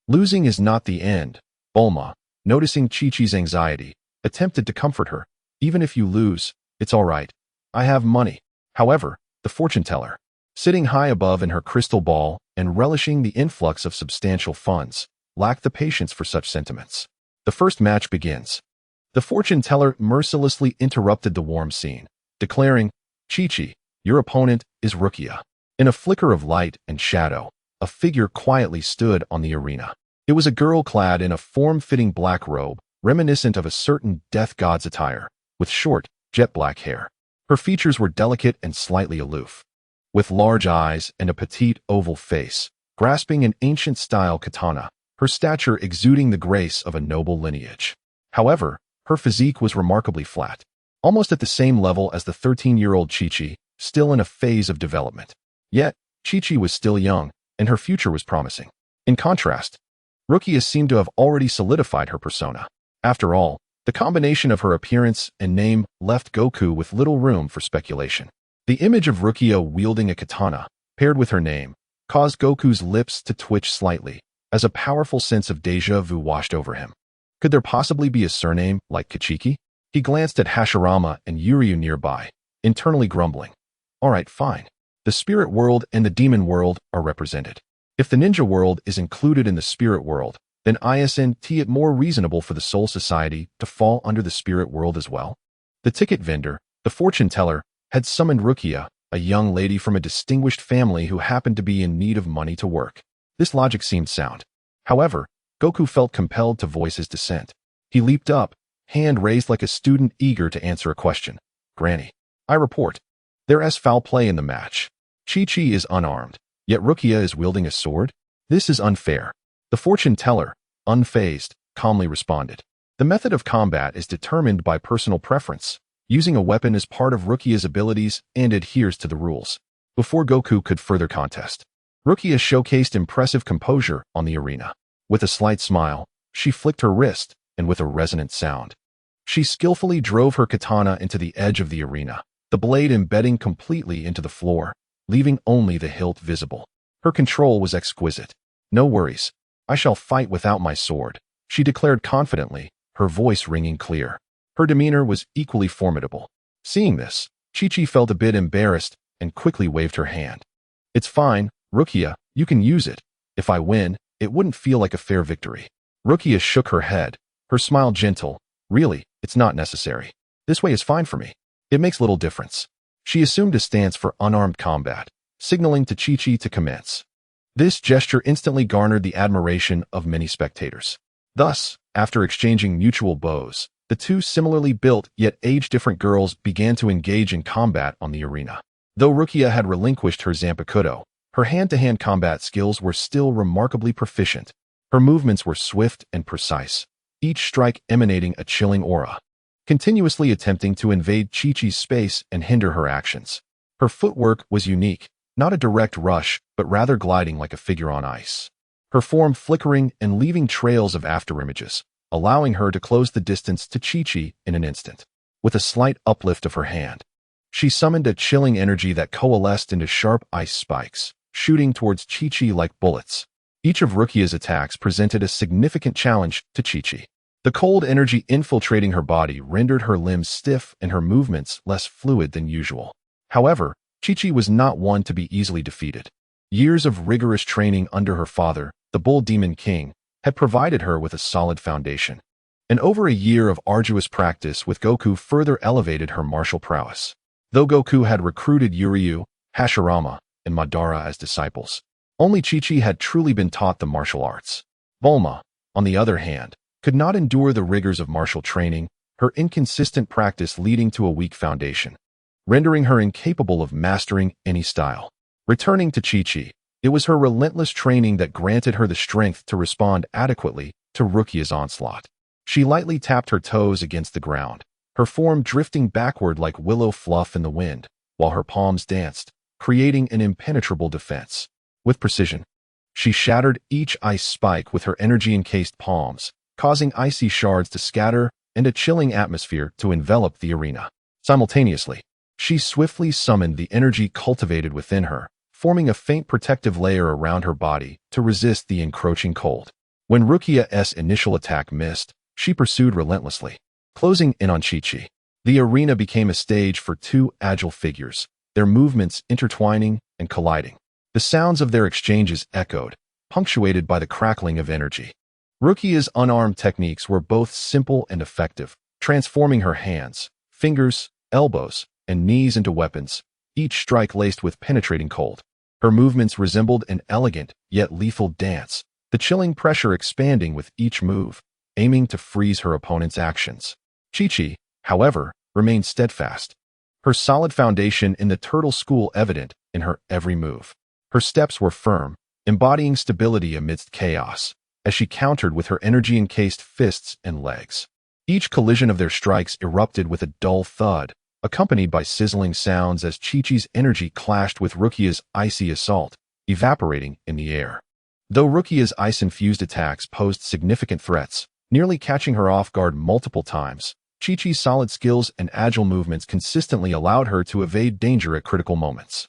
Speaker 1: Losing is not the end. Bulma, noticing Chi-Chi's anxiety, attempted to comfort her. Even if you lose, it's all right. I have money. However, the fortune teller, sitting high above in her crystal ball and relishing the influx of substantial funds, lacked the patience for such sentiments. The first match begins. The fortune teller mercilessly interrupted the warm scene, declaring, Chi-Chi, your opponent is Rukia. In a flicker of light and shadow, a figure quietly stood on the arena. It was a girl clad in a form-fitting black robe, reminiscent of a certain death god's attire, with short, jet-black hair. Her features were delicate and slightly aloof. With large eyes and a petite oval face, grasping an ancient-style katana, her stature exuding the grace of a noble lineage. However, her physique was remarkably flat, almost at the same level as the 13-year-old Chi-Chi, still in a phase of development. Yet, Chi-Chi was still young, and her future was promising. In contrast, Rukia seemed to have already solidified her persona. After all, the combination of her appearance and name left Goku with little room for speculation. The image of Rukia wielding a katana, paired with her name, caused Goku's lips to twitch slightly, as a powerful sense of déjà vu washed over him. Could there possibly be a surname like Kachiki? He glanced at Hashirama and Yuryu nearby, internally grumbling. All right, fine. The spirit world and the demon world are represented. If the ninja world is included in the spirit world, then isn't it more reasonable for the Soul Society to fall under the spirit world as well? The ticket vendor, the fortune teller, had summoned Rukia, a young lady from a distinguished family who happened to be in need of money to work. This logic seemed sound. However, Goku felt compelled to voice his dissent. He leaped up, hand raised like a student eager to answer a question. Granny, I report. There is foul play in the match. Chi-Chi is unarmed, yet Rukia is wielding a sword? This is unfair. The fortune teller, unfazed, calmly responded. The method of combat is determined by personal preference. Using a weapon is part of Rukia's abilities and adheres to the rules. Before Goku could further contest, Rukia showcased impressive composure on the arena. With a slight smile, she flicked her wrist, and with a resonant sound, she skillfully drove her katana into the edge of the arena, the blade embedding completely into the floor, leaving only the hilt visible. Her control was exquisite. No worries. I shall fight without my sword, she declared confidently, her voice ringing clear. Her demeanor was equally formidable. Seeing this, Chi-Chi felt a bit embarrassed and quickly waved her hand. It's fine, Rukia, you can use it. If I win, it wouldn't feel like a fair victory. Rukia shook her head, her smile gentle. Really, it's not necessary. This way is fine for me. It makes little difference. She assumed a stance for unarmed combat, signaling to Chi-Chi to commence. This gesture instantly garnered the admiration of many spectators. Thus, after exchanging mutual bows, the two similarly built yet age-different girls began to engage in combat on the arena. Though Rukia had relinquished her Zanpakuto, her hand-to-hand combat skills were still remarkably proficient. Her movements were swift and precise, each strike emanating a chilling aura, continuously attempting to invade Chi-Chi's space and hinder her actions. Her footwork was unique, not a direct rush, but rather gliding like a figure on ice. Her form flickering and leaving trails of afterimages, allowing her to close the distance to Chi-Chi in an instant. With a slight uplift of her hand, she summoned a chilling energy that coalesced into sharp ice spikes, shooting towards Chi-Chi like bullets. Each of Rukia's attacks presented a significant challenge to Chi-Chi. The cold energy infiltrating her body rendered her limbs stiff and her movements less fluid than usual. However, Chi-Chi was not one to be easily defeated. Years of rigorous training under her father, the Bull Demon King, had provided her with a solid foundation. And over a year of arduous practice with Goku further elevated her martial prowess. Though Goku had recruited Yuryu, Hashirama, and Madara as disciples, only Chi-Chi had truly been taught the martial arts. Bulma, on the other hand, could not endure the rigors of martial training, her inconsistent practice leading to a weak foundation, rendering her incapable of mastering any style. Returning to Chi-Chi, it was her relentless training that granted her the strength to respond adequately to Rukia's onslaught. She lightly tapped her toes against the ground, her form drifting backward like willow fluff in the wind, while her palms danced, creating an impenetrable defense. With precision, she shattered each ice spike with her energy-encased palms, causing icy shards to scatter and a chilling atmosphere to envelop the arena. Simultaneously, she swiftly summoned the energy cultivated within her, forming a faint protective layer around her body to resist the encroaching cold. When Rukia's initial attack missed, she pursued relentlessly, closing in on Chi-Chi. The arena became a stage for two agile figures, their movements intertwining and colliding. The sounds of their exchanges echoed, punctuated by the crackling of energy. Rukia's unarmed techniques were both simple and effective, transforming her hands, fingers, elbows, and knees into weapons, each strike laced with penetrating cold. Her movements resembled an elegant yet lethal dance, the chilling pressure expanding with each move, aiming to freeze her opponent's actions. Chi-Chi, however, remained steadfast, her solid foundation in the turtle school evident in her every move. Her steps were firm, embodying stability amidst chaos, as she countered with her energy-encased fists and legs. Each collision of their strikes erupted with a dull thud, accompanied by sizzling sounds as Chi-Chi's energy clashed with Rukia's icy assault, evaporating in the air. Though Rukia's ice-infused attacks posed significant threats, nearly catching her off guard multiple times, Chi-Chi's solid skills and agile movements consistently allowed her to evade danger at critical moments.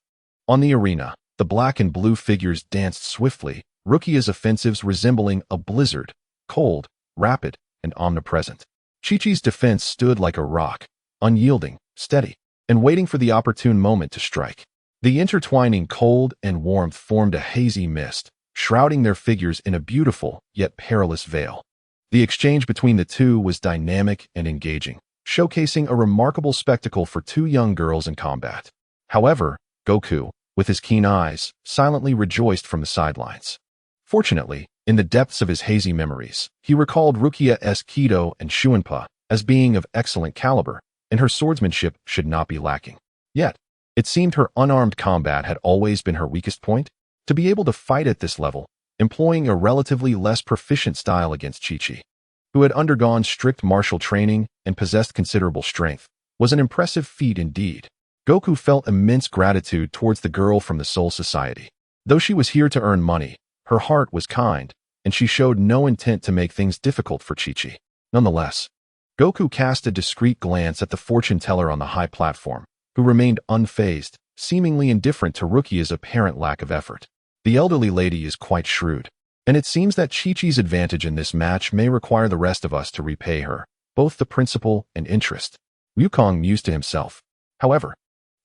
Speaker 1: On the arena, the black and blue figures danced swiftly, Rukia's offensives resembling a blizzard, cold, rapid, and omnipresent. Chi-Chi's defense stood like a rock, unyielding, steady, and waiting for the opportune moment to strike. The intertwining cold and warmth formed a hazy mist, shrouding their figures in a beautiful yet perilous veil. The exchange between the two was dynamic and engaging, showcasing a remarkable spectacle for two young girls in combat. However, Goku, with his keen eyes, silently rejoiced from the sidelines. Fortunately, in the depths of his hazy memories, he recalled Rukia's Kido and Shuinpa as being of excellent caliber, and her swordsmanship should not be lacking. Yet, it seemed her unarmed combat had always been her weakest point. To be able to fight at this level, employing a relatively less proficient style against Chi-Chi, who had undergone strict martial training and possessed considerable strength, was an impressive feat indeed. Goku felt immense gratitude towards the girl from the Soul Society. Though she was here to earn money, her heart was kind, and she showed no intent to make things difficult for Chi-Chi. Nonetheless, Goku cast a discreet glance at the fortune teller on the high platform, who remained unfazed, seemingly indifferent to Rukia's apparent lack of effort. The elderly lady is quite shrewd, and it seems that Chi-Chi's advantage in this match may require the rest of us to repay her, both the principal and interest. Wukong mused to himself. However,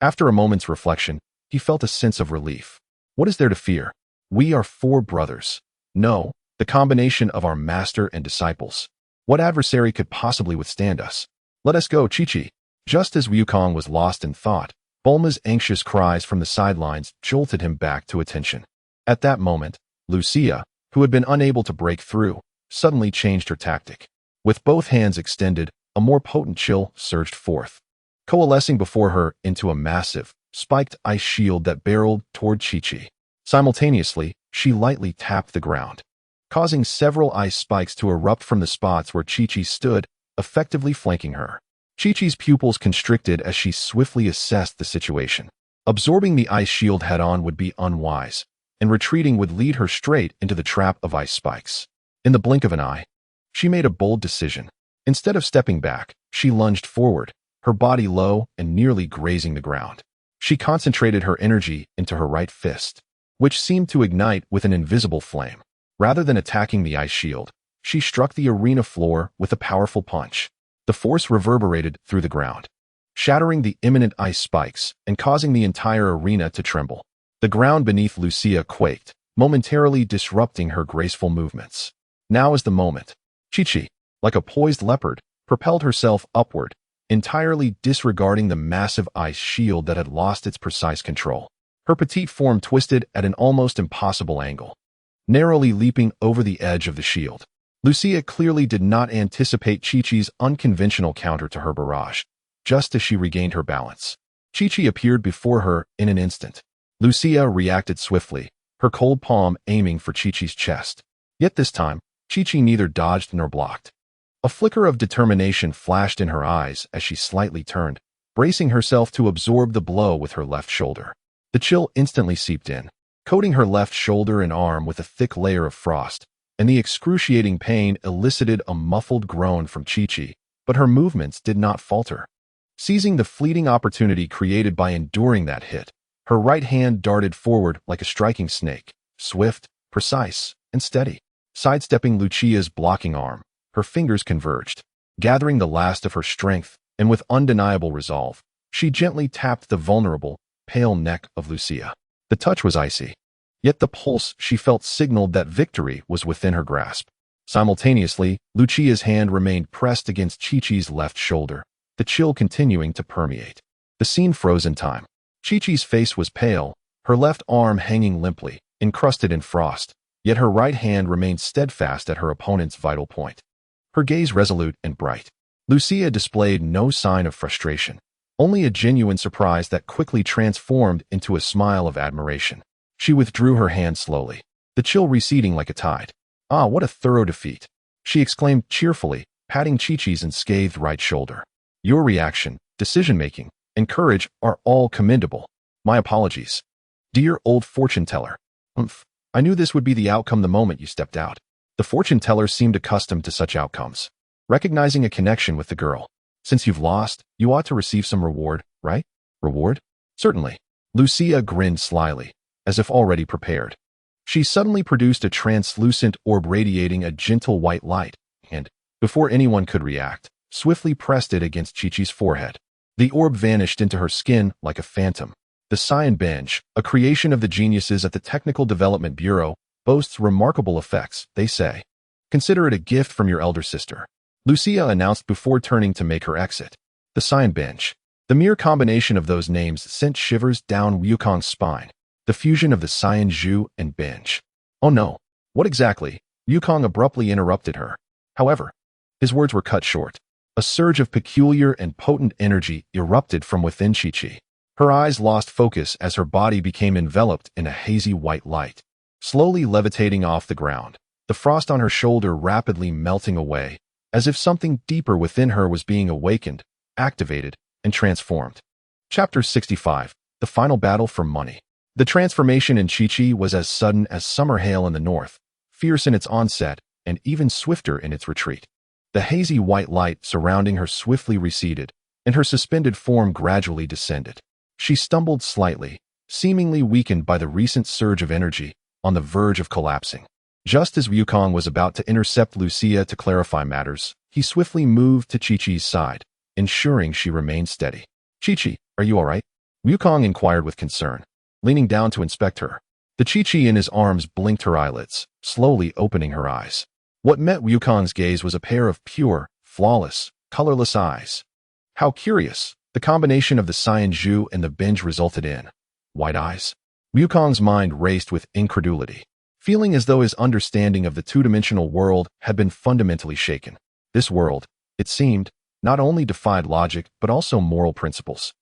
Speaker 1: after a moment's reflection, he felt a sense of relief. What is there to fear? We are 4 brothers. No, the combination of our master and disciples. What adversary could possibly withstand us? Let us go, Chi-Chi. Just as Wukong was lost in thought, Bulma's anxious cries from the sidelines jolted him back to attention. At that moment, Lucia, who had been unable to break through, suddenly changed her tactic. With both hands extended, a more potent chill surged forth, coalescing before her into a massive, spiked ice shield that barreled toward Chi-Chi. Simultaneously, she lightly tapped the ground, causing several ice spikes to erupt from the spots where Chi-Chi stood, effectively flanking her. Chi-Chi's pupils constricted as she swiftly assessed the situation. Absorbing the ice shield head-on would be unwise, and retreating would lead her straight into the trap of ice spikes. In the blink of an eye, she made a bold decision. Instead of stepping back, she lunged forward, her body low and nearly grazing the ground. She concentrated her energy into her right fist, which seemed to ignite with an invisible flame. Rather than attacking the ice shield, she struck the arena floor with a powerful punch. The force reverberated through the ground, shattering the imminent ice spikes and causing the entire arena to tremble. The ground beneath Lucia quaked, momentarily disrupting her graceful movements. Now is the moment. Chi-Chi, like a poised leopard, propelled herself upward, entirely disregarding the massive ice shield that had lost its precise control. Her petite form twisted at an almost impossible angle, narrowly leaping over the edge of the shield. Lucia clearly did not anticipate Chi-Chi's unconventional counter to her barrage. Just as she regained her balance, Chi-Chi appeared before her in an instant. Lucia reacted swiftly, her cold palm aiming for Chi-Chi's chest. Yet this time, Chi-Chi neither dodged nor blocked. A flicker of determination flashed in her eyes as she slightly turned, bracing herself to absorb the blow with her left shoulder. The chill instantly seeped in, coating her left shoulder and arm with a thick layer of frost, and the excruciating pain elicited a muffled groan from Chi-Chi, but her movements did not falter. Seizing the fleeting opportunity created by enduring that hit, her right hand darted forward like a striking snake, swift, precise, and steady. Sidestepping Lucia's blocking arm, her fingers converged. Gathering the last of her strength, and with undeniable resolve, she gently tapped the vulnerable, pale neck of Lucia. The touch was icy, yet the pulse she felt signaled that victory was within her grasp. Simultaneously, Lucia's hand remained pressed against Chi-Chi's left shoulder, the chill continuing to permeate. The scene froze in time. Chi-Chi's face was pale, her left arm hanging limply, encrusted in frost, yet her right hand remained steadfast at her opponent's vital point. Her gaze resolute and bright. Lucia displayed no sign of frustration, only a genuine surprise that quickly transformed into a smile of admiration. She withdrew her hand slowly, the chill receding like a tide. "Ah, what a thorough defeat," she exclaimed cheerfully, patting Chi-Chi's unscathed right shoulder. "Your reaction, decision-making, and courage are all commendable. My apologies. Dear old fortune teller. I knew this would be the outcome the moment you stepped out." The fortune teller seemed accustomed to such outcomes, recognizing a connection with the girl. "Since you've lost, you ought to receive some reward, right?" "Reward? Certainly." Lucia grinned slyly, as if already prepared. She suddenly produced a translucent orb radiating a gentle white light, and, before anyone could react, swiftly pressed it against Chi-Chi's forehead. The orb vanished into her skin like a phantom. The Cyan Bench, a creation of the geniuses at the Technical Development Bureau, boasts remarkable effects, they say. Consider it a gift from your elder sister, Lucia announced before turning to make her exit. The Cyan Bench. The mere combination of those names sent shivers down Wukong's spine. The fusion of the Cyan Zhu and Bench. Oh no, what exactly? Wukong abruptly interrupted her. However, his words were cut short. A surge of peculiar and potent energy erupted from within Chi-Chi. Her eyes lost focus as her body became enveloped in a hazy white light, slowly levitating off the ground, the frost on her shoulder rapidly melting away, as if something deeper within her was being awakened, activated, and transformed. Chapter 65. The Final Battle for Money. The transformation in Chi-Chi was as sudden as summer hail in the north, fierce in its onset, and even swifter in its retreat. The hazy white light surrounding her swiftly receded, and her suspended form gradually descended. She stumbled slightly, seemingly weakened by the recent surge of energy, on the verge of collapsing. Just as Wukong was about to intercept Lucia to clarify matters, he swiftly moved to Chi-Chi's side, ensuring she remained steady. "Chi-Chi, are you all right?" Wukong inquired with concern, leaning down to inspect her. The Chi-Chi in his arms blinked her eyelids, slowly opening her eyes. What met Wukong's gaze was a pair of pure, flawless, colorless eyes. How curious, the combination of the Cyan Zhu and the binge resulted in white eyes. Wukong's mind raced with incredulity, feeling as though his understanding of the two-dimensional world had been fundamentally shaken. This world, it seemed, not only defied logic but also moral principles.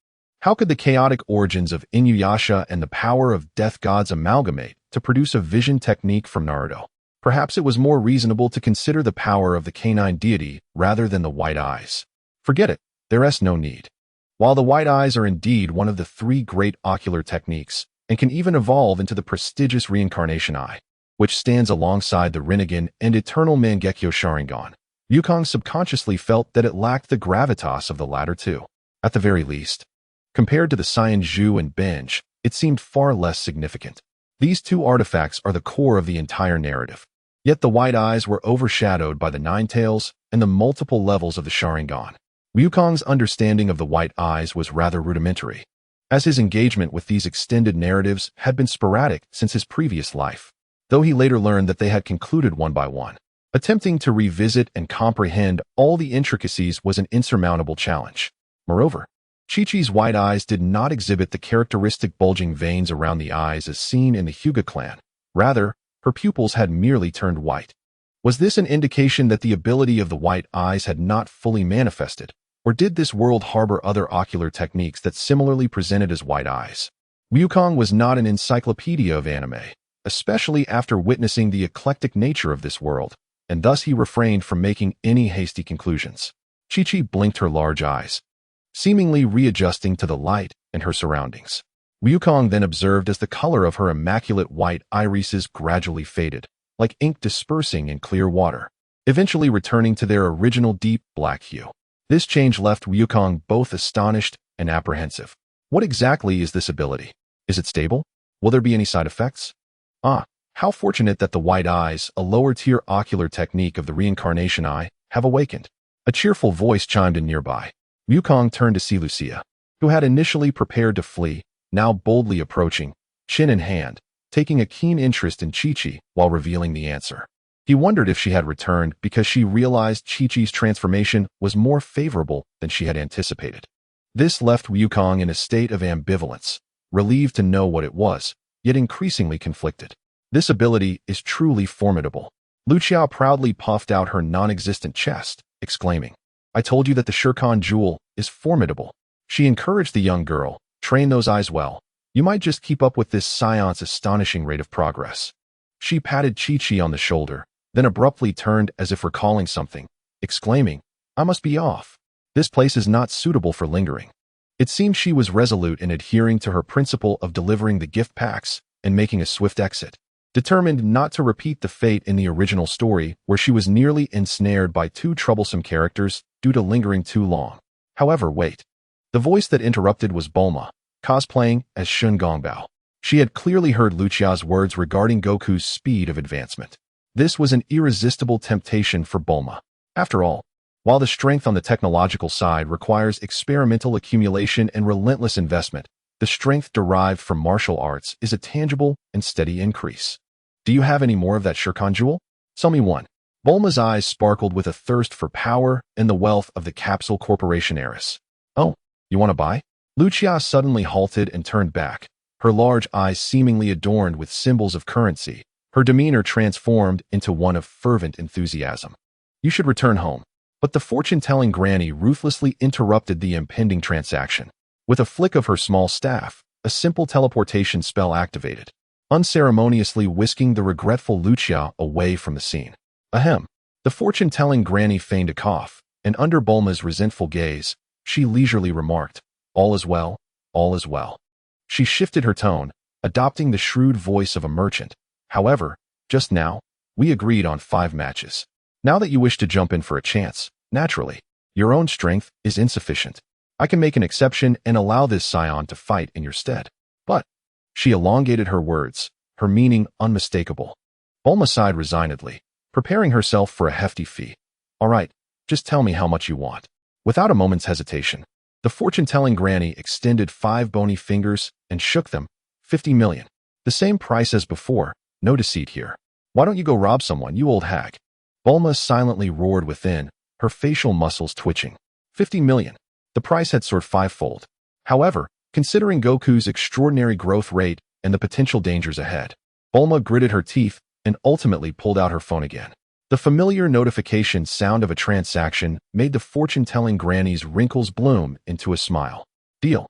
Speaker 1: How could the chaotic origins of Inuyasha and the power of death gods amalgamate to produce a vision technique from Naruto? Perhaps it was more reasonable to consider the power of the canine deity rather than the white eyes. Forget it, there's no need. While the white eyes are indeed one of the three great ocular techniques, and can even evolve into the prestigious reincarnation eye, which stands alongside the Rinnegan and eternal Mangekyo Sharingan, Wukong subconsciously felt that it lacked the gravitas of the latter two. At the very least, compared to the Cyan Zhu and binge, it seemed far less significant. These two artifacts are the core of the entire narrative. Yet the white eyes were overshadowed by the nine tails and the multiple levels of the Sharingan. Wukong's understanding of the white eyes was rather rudimentary, as his engagement with these extended narratives had been sporadic since his previous life, though he later learned that they had concluded one by one. Attempting to revisit and comprehend all the intricacies was an insurmountable challenge. Moreover, Chi-Chi's white eyes did not exhibit the characteristic bulging veins around the eyes as seen in the Hyuga clan. Rather, her pupils had merely turned white. Was this an indication that the ability of the white eyes had not fully manifested, or did this world harbor other ocular techniques that similarly presented as white eyes? Wukong was not an encyclopedia of anime, especially after witnessing the eclectic nature of this world, and thus he refrained from making any hasty conclusions. Chi-Chi blinked her large eyes, seemingly readjusting to the light and her surroundings. Wukong then observed as the color of her immaculate white irises gradually faded, like ink dispersing in clear water, eventually returning to their original deep black hue. This change left Wukong both astonished and apprehensive. What exactly is this ability? Is it stable? Will there be any side effects? How fortunate that the white eyes, a lower-tier ocular technique of the reincarnation eye, have awakened. A cheerful voice chimed in nearby. Wukong turned to see Lucia, who had initially prepared to flee, now boldly approaching, chin in hand, taking a keen interest in Chi-Chi while revealing the answer. He wondered if she had returned because she realized Chi-Chi's transformation was more favorable than she had anticipated. This left Wukong in a state of ambivalence, relieved to know what it was, yet increasingly conflicted. This ability is truly formidable. Lucia proudly puffed out her non-existent chest, exclaiming, "I told you that the Shirkan jewel is formidable." She encouraged the young girl, "Train those eyes well. You might just keep up with this scion's astonishing rate of progress." She patted Chi-Chi on the shoulder, then abruptly turned as if recalling something, exclaiming, "I must be off. This place is not suitable for lingering." It seemed she was resolute in adhering to her principle of delivering the gift packs and making a swift exit, determined not to repeat the fate in the original story where she was nearly ensnared by two troublesome characters due to lingering too long. However, wait. The voice that interrupted was Bulma, cosplaying as Shun Gongbao. She had clearly heard Lucia's words regarding Goku's speed of advancement. This was an irresistible temptation for Bulma. After all, while the strength on the technological side requires experimental accumulation and relentless investment, the strength derived from martial arts is a tangible and steady increase. Do you have any more of that Shirkan jewel? Sell me one. Bulma's eyes sparkled with a thirst for power and the wealth of the Capsule Corporation heiress. Oh, you want to buy? Lucia suddenly halted and turned back, her large eyes seemingly adorned with symbols of currency, her demeanor transformed into one of fervent enthusiasm. You should return home. But the fortune-telling granny ruthlessly interrupted the impending transaction. With a flick of her small staff, a simple teleportation spell activated, unceremoniously whisking the regretful Lucia away from the scene. Ahem. The fortune-telling granny feigned a cough, and under Bulma's resentful gaze, she leisurely remarked, "All is well, all is well." She shifted her tone, adopting the shrewd voice of a merchant. "However, just now, we agreed on 5 matches. Now that you wish to jump in for a chance, naturally, your own strength is insufficient. I can make an exception and allow this scion to fight in your stead." But, she elongated her words, her meaning unmistakable. Bulma sighed resignedly, preparing herself for a hefty fee. "All right, just tell me how much you want." Without a moment's hesitation, the fortune-telling granny extended 5 bony fingers and shook them. 50 million. The same price as before, no deceit here. Why don't you go rob someone, you old hag? Bulma silently roared within, her facial muscles twitching. 50 million. The price had soared fivefold. However, considering Goku's extraordinary growth rate and the potential dangers ahead, Bulma gritted her teeth and ultimately pulled out her phone again. The familiar notification sound of a transaction made the fortune-telling granny's wrinkles bloom into a smile. Deal.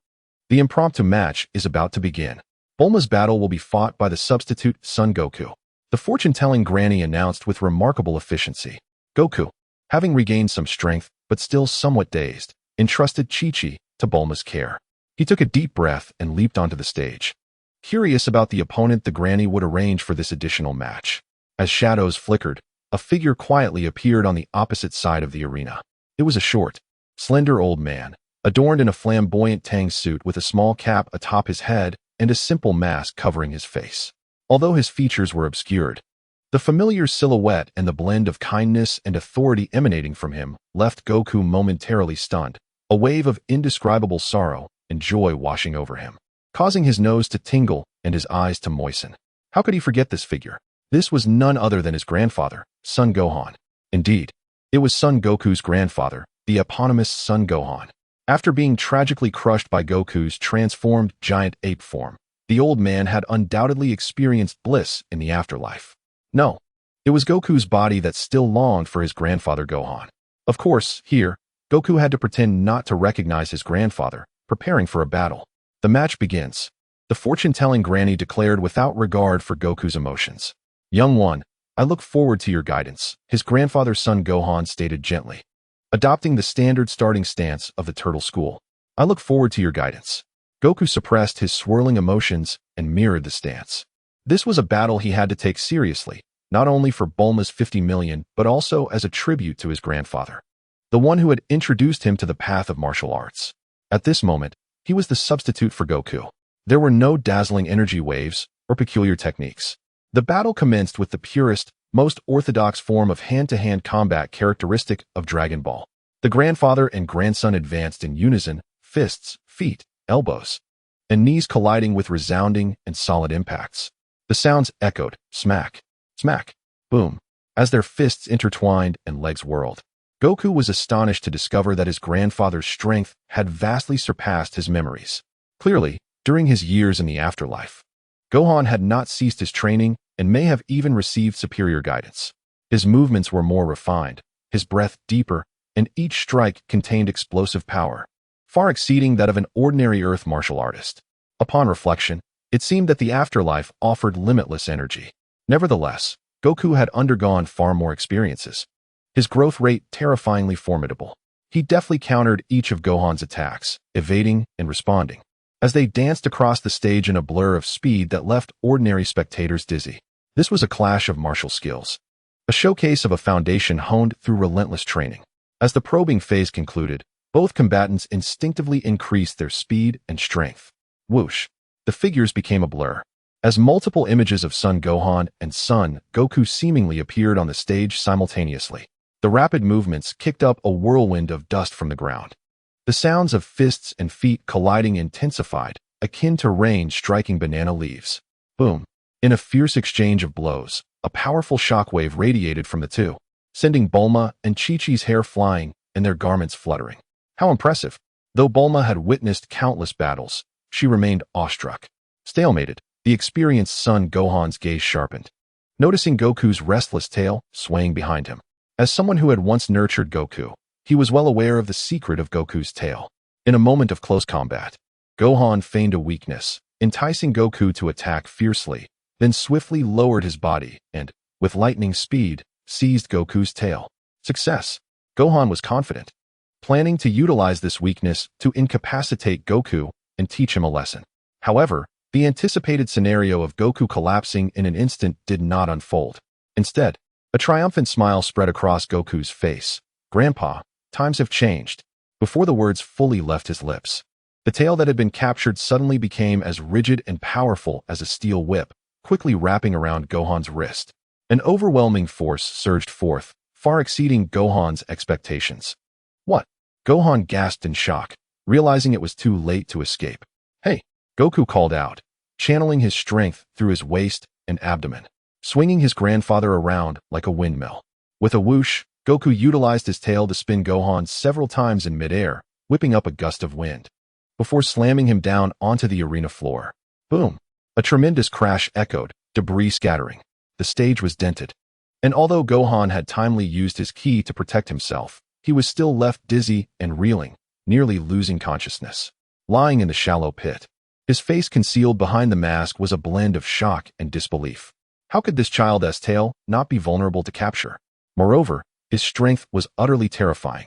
Speaker 1: The impromptu match is about to begin. Bulma's battle will be fought by the substitute Son Goku. The fortune-telling granny announced with remarkable efficiency. Goku, having regained some strength but still somewhat dazed, entrusted Chi-Chi to Bulma's care. He took a deep breath and leaped onto the stage. Curious about the opponent the granny would arrange for this additional match. As shadows flickered, a figure quietly appeared on the opposite side of the arena. It was a short, slender old man, adorned in a flamboyant tang suit with a small cap atop his head and a simple mask covering his face. Although his features were obscured, the familiar silhouette and the blend of kindness and authority emanating from him left Goku momentarily stunned, a wave of indescribable sorrow and joy washing over him, causing his nose to tingle and his eyes to moisten. How could he forget this figure? This was none other than his grandfather, Son Gohan. Indeed, it was Son Goku's grandfather, the eponymous Son Gohan. After being tragically crushed by Goku's transformed giant ape form, the old man had undoubtedly experienced bliss in the afterlife. No, it was Goku's body that still longed for his grandfather Gohan. Of course, here, Goku had to pretend not to recognize his grandfather, preparing for a battle. The match begins. The fortune-telling granny declared without regard for Goku's emotions. Young one, I look forward to your guidance, his grandfather's Son Gohan stated gently, adopting the standard starting stance of the turtle school. I look forward to your guidance. Goku suppressed his swirling emotions and mirrored the stance. This was a battle he had to take seriously, not only for Bulma's 50 million, but also as a tribute to his grandfather, the one who had introduced him to the path of martial arts. At this moment, he was the substitute for Goku. There were no dazzling energy waves or peculiar techniques. The battle commenced with the purest, most orthodox form of hand-to-hand combat characteristic of Dragon Ball. The grandfather and grandson advanced in unison, fists, feet, elbows, and knees colliding with resounding and solid impacts. The sounds echoed, smack, smack, boom, as their fists intertwined and legs whirled. Goku was astonished to discover that his grandfather's strength had vastly surpassed his memories. Clearly, during his years in the afterlife, Gohan had not ceased his training and may have even received superior guidance. His movements were more refined, his breath deeper, and each strike contained explosive power, far exceeding that of an ordinary earth martial artist. Upon reflection, it seemed that the afterlife offered limitless energy. Nevertheless, Goku had undergone far more experiences, his growth rate terrifyingly formidable. He deftly countered each of Gohan's attacks, evading and responding, as they danced across the stage in a blur of speed that left ordinary spectators dizzy. This was a clash of martial skills, a showcase of a foundation honed through relentless training. As the probing phase concluded, both combatants instinctively increased their speed and strength. Whoosh! The figures became a blur, as multiple images of Son Gohan and Son Goku seemingly appeared on the stage simultaneously. The rapid movements kicked up a whirlwind of dust from the ground. The sounds of fists and feet colliding intensified, akin to rain striking banana leaves. Boom! In a fierce exchange of blows, a powerful shockwave radiated from the two, sending Bulma and Chi-Chi's hair flying and their garments fluttering. How impressive! Though Bulma had witnessed countless battles, she remained awestruck. Stalemated, the experienced Son Gohan's gaze sharpened, noticing Goku's restless tail swaying behind him. As someone who had once nurtured Goku, he was well aware of the secret of Goku's tail. In a moment of close combat, Gohan feigned a weakness, enticing Goku to attack fiercely, then swiftly lowered his body and, with lightning speed, seized Goku's tail. Success! Gohan was confident, planning to utilize this weakness to incapacitate Goku and teach him a lesson. However, the anticipated scenario of Goku collapsing in an instant did not unfold. Instead, a triumphant smile spread across Goku's face. Grandpa, times have changed. Before the words fully left his lips, the tail that had been captured suddenly became as rigid and powerful as a steel whip, quickly wrapping around Gohan's wrist. An overwhelming force surged forth, far exceeding Gohan's expectations. What? Gohan gasped in shock, realizing it was too late to escape. Hey! Goku called out, channeling his strength through his waist and abdomen, swinging his grandfather around like a windmill. With a whoosh, Goku utilized his tail to spin Gohan several times in midair, whipping up a gust of wind, before slamming him down onto the arena floor. Boom! A tremendous crash echoed, debris scattering. The stage was dented. And although Gohan had timely used his ki to protect himself, he was still left dizzy and reeling, nearly losing consciousness. Lying in the shallow pit, his face concealed behind the mask was a blend of shock and disbelief. How could this child's tail not be vulnerable to capture? Moreover, his strength was utterly terrifying.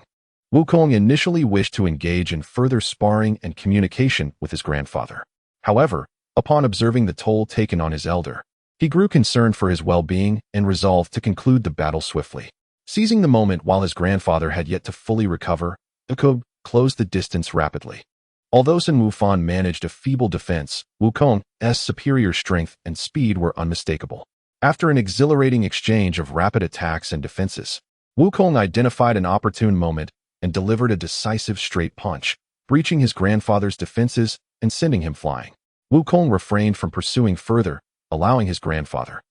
Speaker 1: Wukong initially wished to engage in further sparring and communication with his grandfather. However, upon observing the toll taken on his elder, he grew concerned for his well-being and resolved to conclude the battle swiftly. Seizing the moment while his grandfather had yet to fully recover, Goku closed the distance rapidly. Although Sun Wufan managed a feeble defense, Wukong's superior strength and speed were unmistakable. After an exhilarating exchange of rapid attacks and defenses, Wukong identified an opportune moment and delivered a decisive straight punch, breaching his grandfather's defenses and sending him flying. Wukong refrained from pursuing further, allowing his grandfather,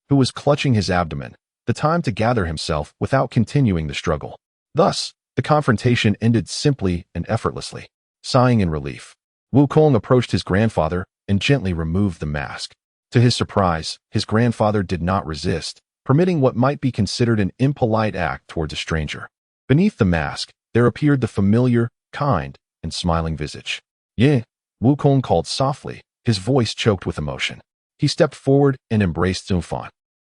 Speaker 1: who was clutching his abdomen, the time to gather himself without continuing the struggle. Thus, the confrontation ended simply and effortlessly. Sighing in relief, Wukong approached his grandfather and gently removed the mask. To his surprise, his grandfather did not resist, permitting what might be considered an impolite act towards a stranger. Beneath the mask, there appeared the familiar, kind, and smiling visage. "Yeah," Wukong called softly, his voice choked with emotion. He stepped forward and embraced Wufan.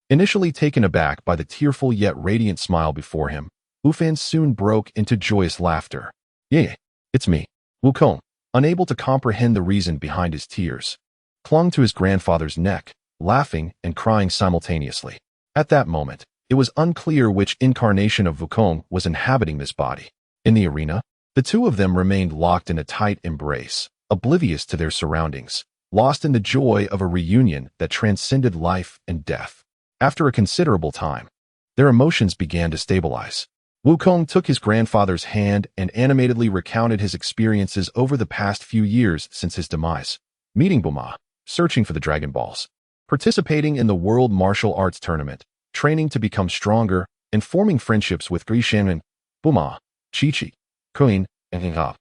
Speaker 1: Initially taken aback by the tearful yet radiant smile before him, Wufan soon broke into joyous laughter. "Yeah, it's me." Wukong, unable to comprehend the reason behind his tears, clung to his grandfather's neck, laughing and crying simultaneously. At that moment, it was unclear which incarnation of Wukong was inhabiting this body. In the arena, the two of them remained locked in a tight embrace, oblivious to their surroundings, lost in the joy of a reunion that transcended life and death. After a considerable time, their emotions began to stabilize. Wukong took his grandfather's hand and animatedly recounted his experiences over the past few years since his demise, meeting Bulma, searching for the Dragon Balls, participating in the World Martial Arts Tournament, training to become stronger, and forming friendships with Grishan, Bulma, Chi-Chi, Queen, and Hing-Ha,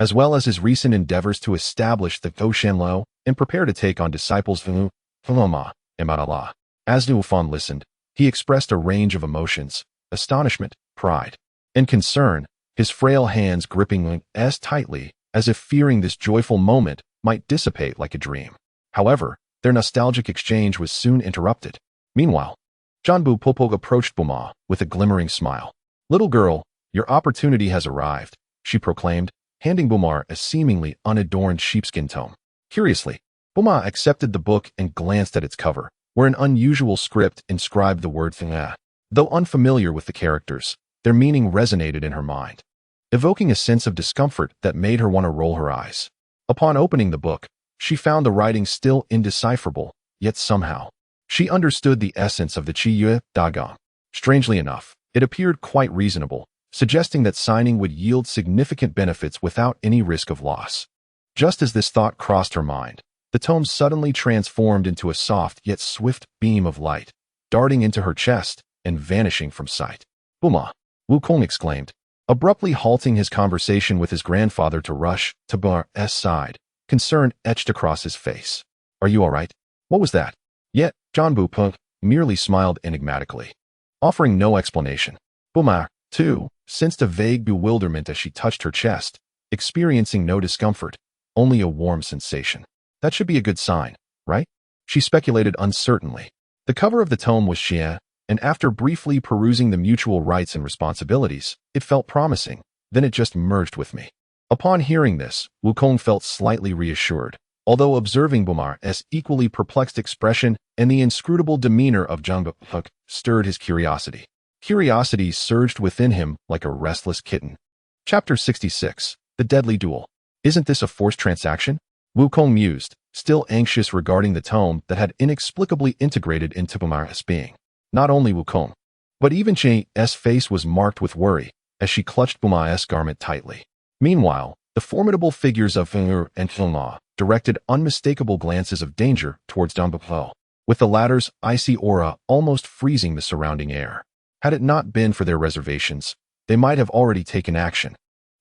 Speaker 1: as well as his recent endeavors to establish the Goshenlo and prepare to take on disciples Venu, Paloma, and Madala. As Wufan listened, he expressed a range of emotions: astonishment, pride, and concern, his frail hands gripping Ling as tightly as if fearing this joyful moment might dissipate like a dream. However, their nostalgic exchange was soon interrupted. Meanwhile, Janbu Popo approached Bulma with a glimmering smile. "Little girl, your opportunity has arrived," she proclaimed, handing Bulma a seemingly unadorned sheepskin tome. Curiously, Bulma accepted the book and glanced at its cover, where an unusual script inscribed the word "Thing." Though unfamiliar with the characters, their meaning resonated in her mind, evoking a sense of discomfort that made her want to roll her eyes. Upon opening the book, she found the writing still indecipherable, yet somehow, she understood the essence of the Chi-Yue Dagong. Strangely enough, it appeared quite reasonable, suggesting that signing would yield significant benefits without any risk of loss. Just as this thought crossed her mind, the tome suddenly transformed into a soft yet swift beam of light, darting into her chest and vanishing from sight. "Bulma," Wukong exclaimed, abruptly halting his conversation with his grandfather to rush to Bulma's side, concern etched across his face. "Are you all right? What was that?" Yet, Janbu Punk merely smiled enigmatically, offering no explanation. Bulma, too, sensed a vague bewilderment as she touched her chest, experiencing no discomfort, only a warm sensation. That should be a good sign, right? She speculated uncertainly. The cover of the tome was Xie, and after briefly perusing the mutual rights and responsibilities, it felt promising. Then it just merged with me. Upon hearing this, Wukong felt slightly reassured, although observing Bulma's equally perplexed expression and the inscrutable demeanor of Janbu Punk stirred his curiosity. Curiosity surged within him like a restless kitten. Chapter 66. The Deadly Duel. Isn't this a forced transaction? Wukong mused, still anxious regarding the tome that had inexplicably integrated into Bulma's being. Not only Wukong, but even Chi's face was marked with worry as she clutched Bulma's garment tightly. Meanwhile, the formidable figures of Fengur and Filma directed unmistakable glances of danger towards Danbupo, with the latter's icy aura almost freezing the surrounding air. Had it not been for their reservations, they might have already taken action.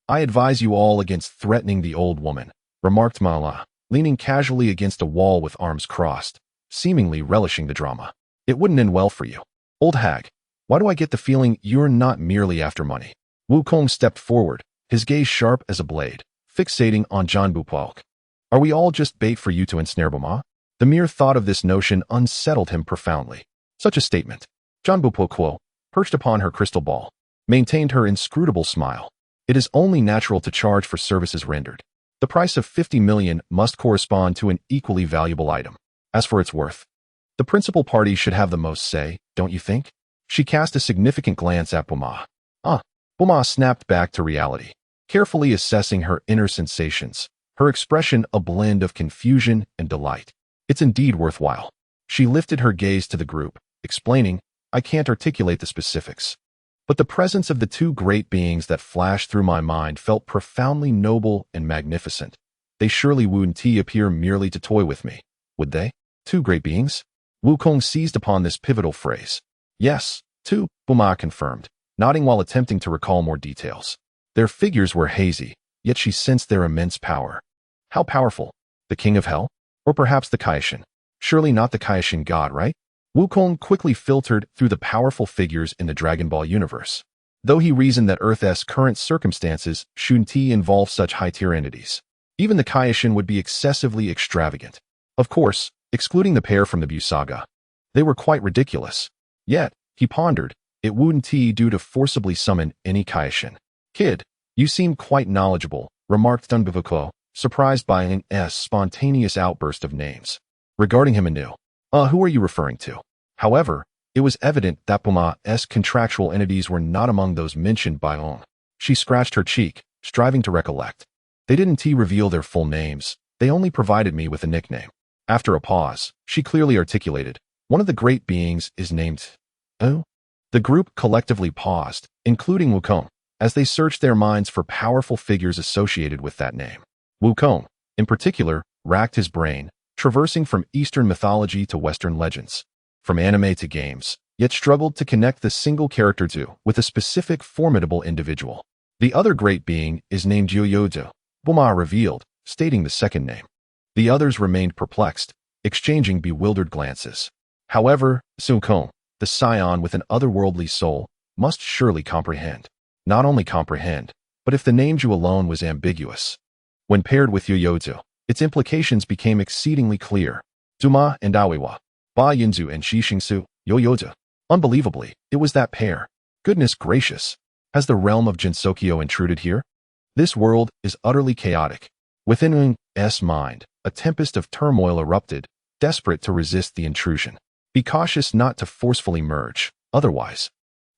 Speaker 1: I advise you all against threatening the old woman, remarked Mala, leaning casually against a wall with arms crossed, seemingly relishing the drama. It wouldn't end well for you. Old hag, why do I get the feeling you're not merely after money? Wukong stepped forward, his gaze sharp as a blade, fixating on John Bupalk. Are we all just bait for you to ensnare Boma? The mere thought of this notion unsettled him profoundly. Such a statement. John Bupalk, perched upon her crystal ball, maintained her inscrutable smile. It is only natural to charge for services rendered. The price of 50 million must correspond to an equally valuable item. As for its worth, the principal party should have the most say, don't you think? She cast a significant glance at Boma. Boma snapped back to reality, carefully assessing her inner sensations, her expression a blend of confusion and delight. It's indeed worthwhile. She lifted her gaze to the group, explaining, I can't articulate the specifics, but the presence of the two great beings that flashed through my mind felt profoundly noble and magnificent. They surely wouldn't appear merely to toy with me, would they? Two great beings? Wukong seized upon this pivotal phrase. Yes, two, Boma confirmed, nodding while attempting to recall more details. Their figures were hazy, yet she sensed their immense power. How powerful? The king of hell? Or perhaps the Kaishin? Surely not the Kaishin god, right? Wukong quickly filtered through the powerful figures in the Dragon Ball universe, though he reasoned that Earth's current circumstances shouldn't involve such high-tier entities. Even the Kaishin would be excessively extravagant. Of course, excluding the pair from the Bu saga. They were quite ridiculous. Yet, he pondered, it wouldn't do to forcibly summon any Kaishin. Kid, you seem quite knowledgeable, remarked Dunbavako, surprised by an spontaneous outburst of names. Regarding him anew. Who are you referring to? However, it was evident that Boma's contractual entities were not among those mentioned by On. She scratched her cheek, striving to recollect. They didn't reveal their full names, they only provided me with a nickname. After a pause, she clearly articulated, one of the great beings is named... Oh? The group collectively paused, including Wukong, as they searched their minds for powerful figures associated with that name. Wukong, in particular, racked his brain, traversing from Eastern mythology to Western legends, from anime to games, yet struggled to connect the single character to with a specific formidable individual. The other great being is named Yoyodo, Boma revealed, stating the second name. The others remained perplexed, exchanging bewildered glances. However, Wukong, the scion with an otherworldly soul, must surely comprehend. Not only comprehend, but if the name Ju alone was ambiguous. When paired with Yoyodo, its implications became exceedingly clear. Duma and Awewa, Ba Yinzu and Shishingsu, Yoyoda. Unbelievably, it was that pair. Goodness gracious. Has the realm of Jinsokyo intruded here? This world is utterly chaotic. Within Ng's mind, a tempest of turmoil erupted, desperate to resist the intrusion. Be cautious not to forcefully merge, otherwise,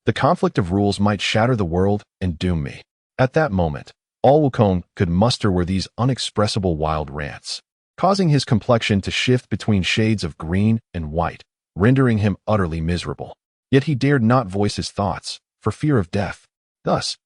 Speaker 1: the conflict of rules might shatter the world and doom me. At that moment, all Wukong could muster were these unexpressible wild rants, causing his complexion to shift between shades of green and white, rendering him utterly miserable. Yet he dared not voice his thoughts, for fear of death. Thus,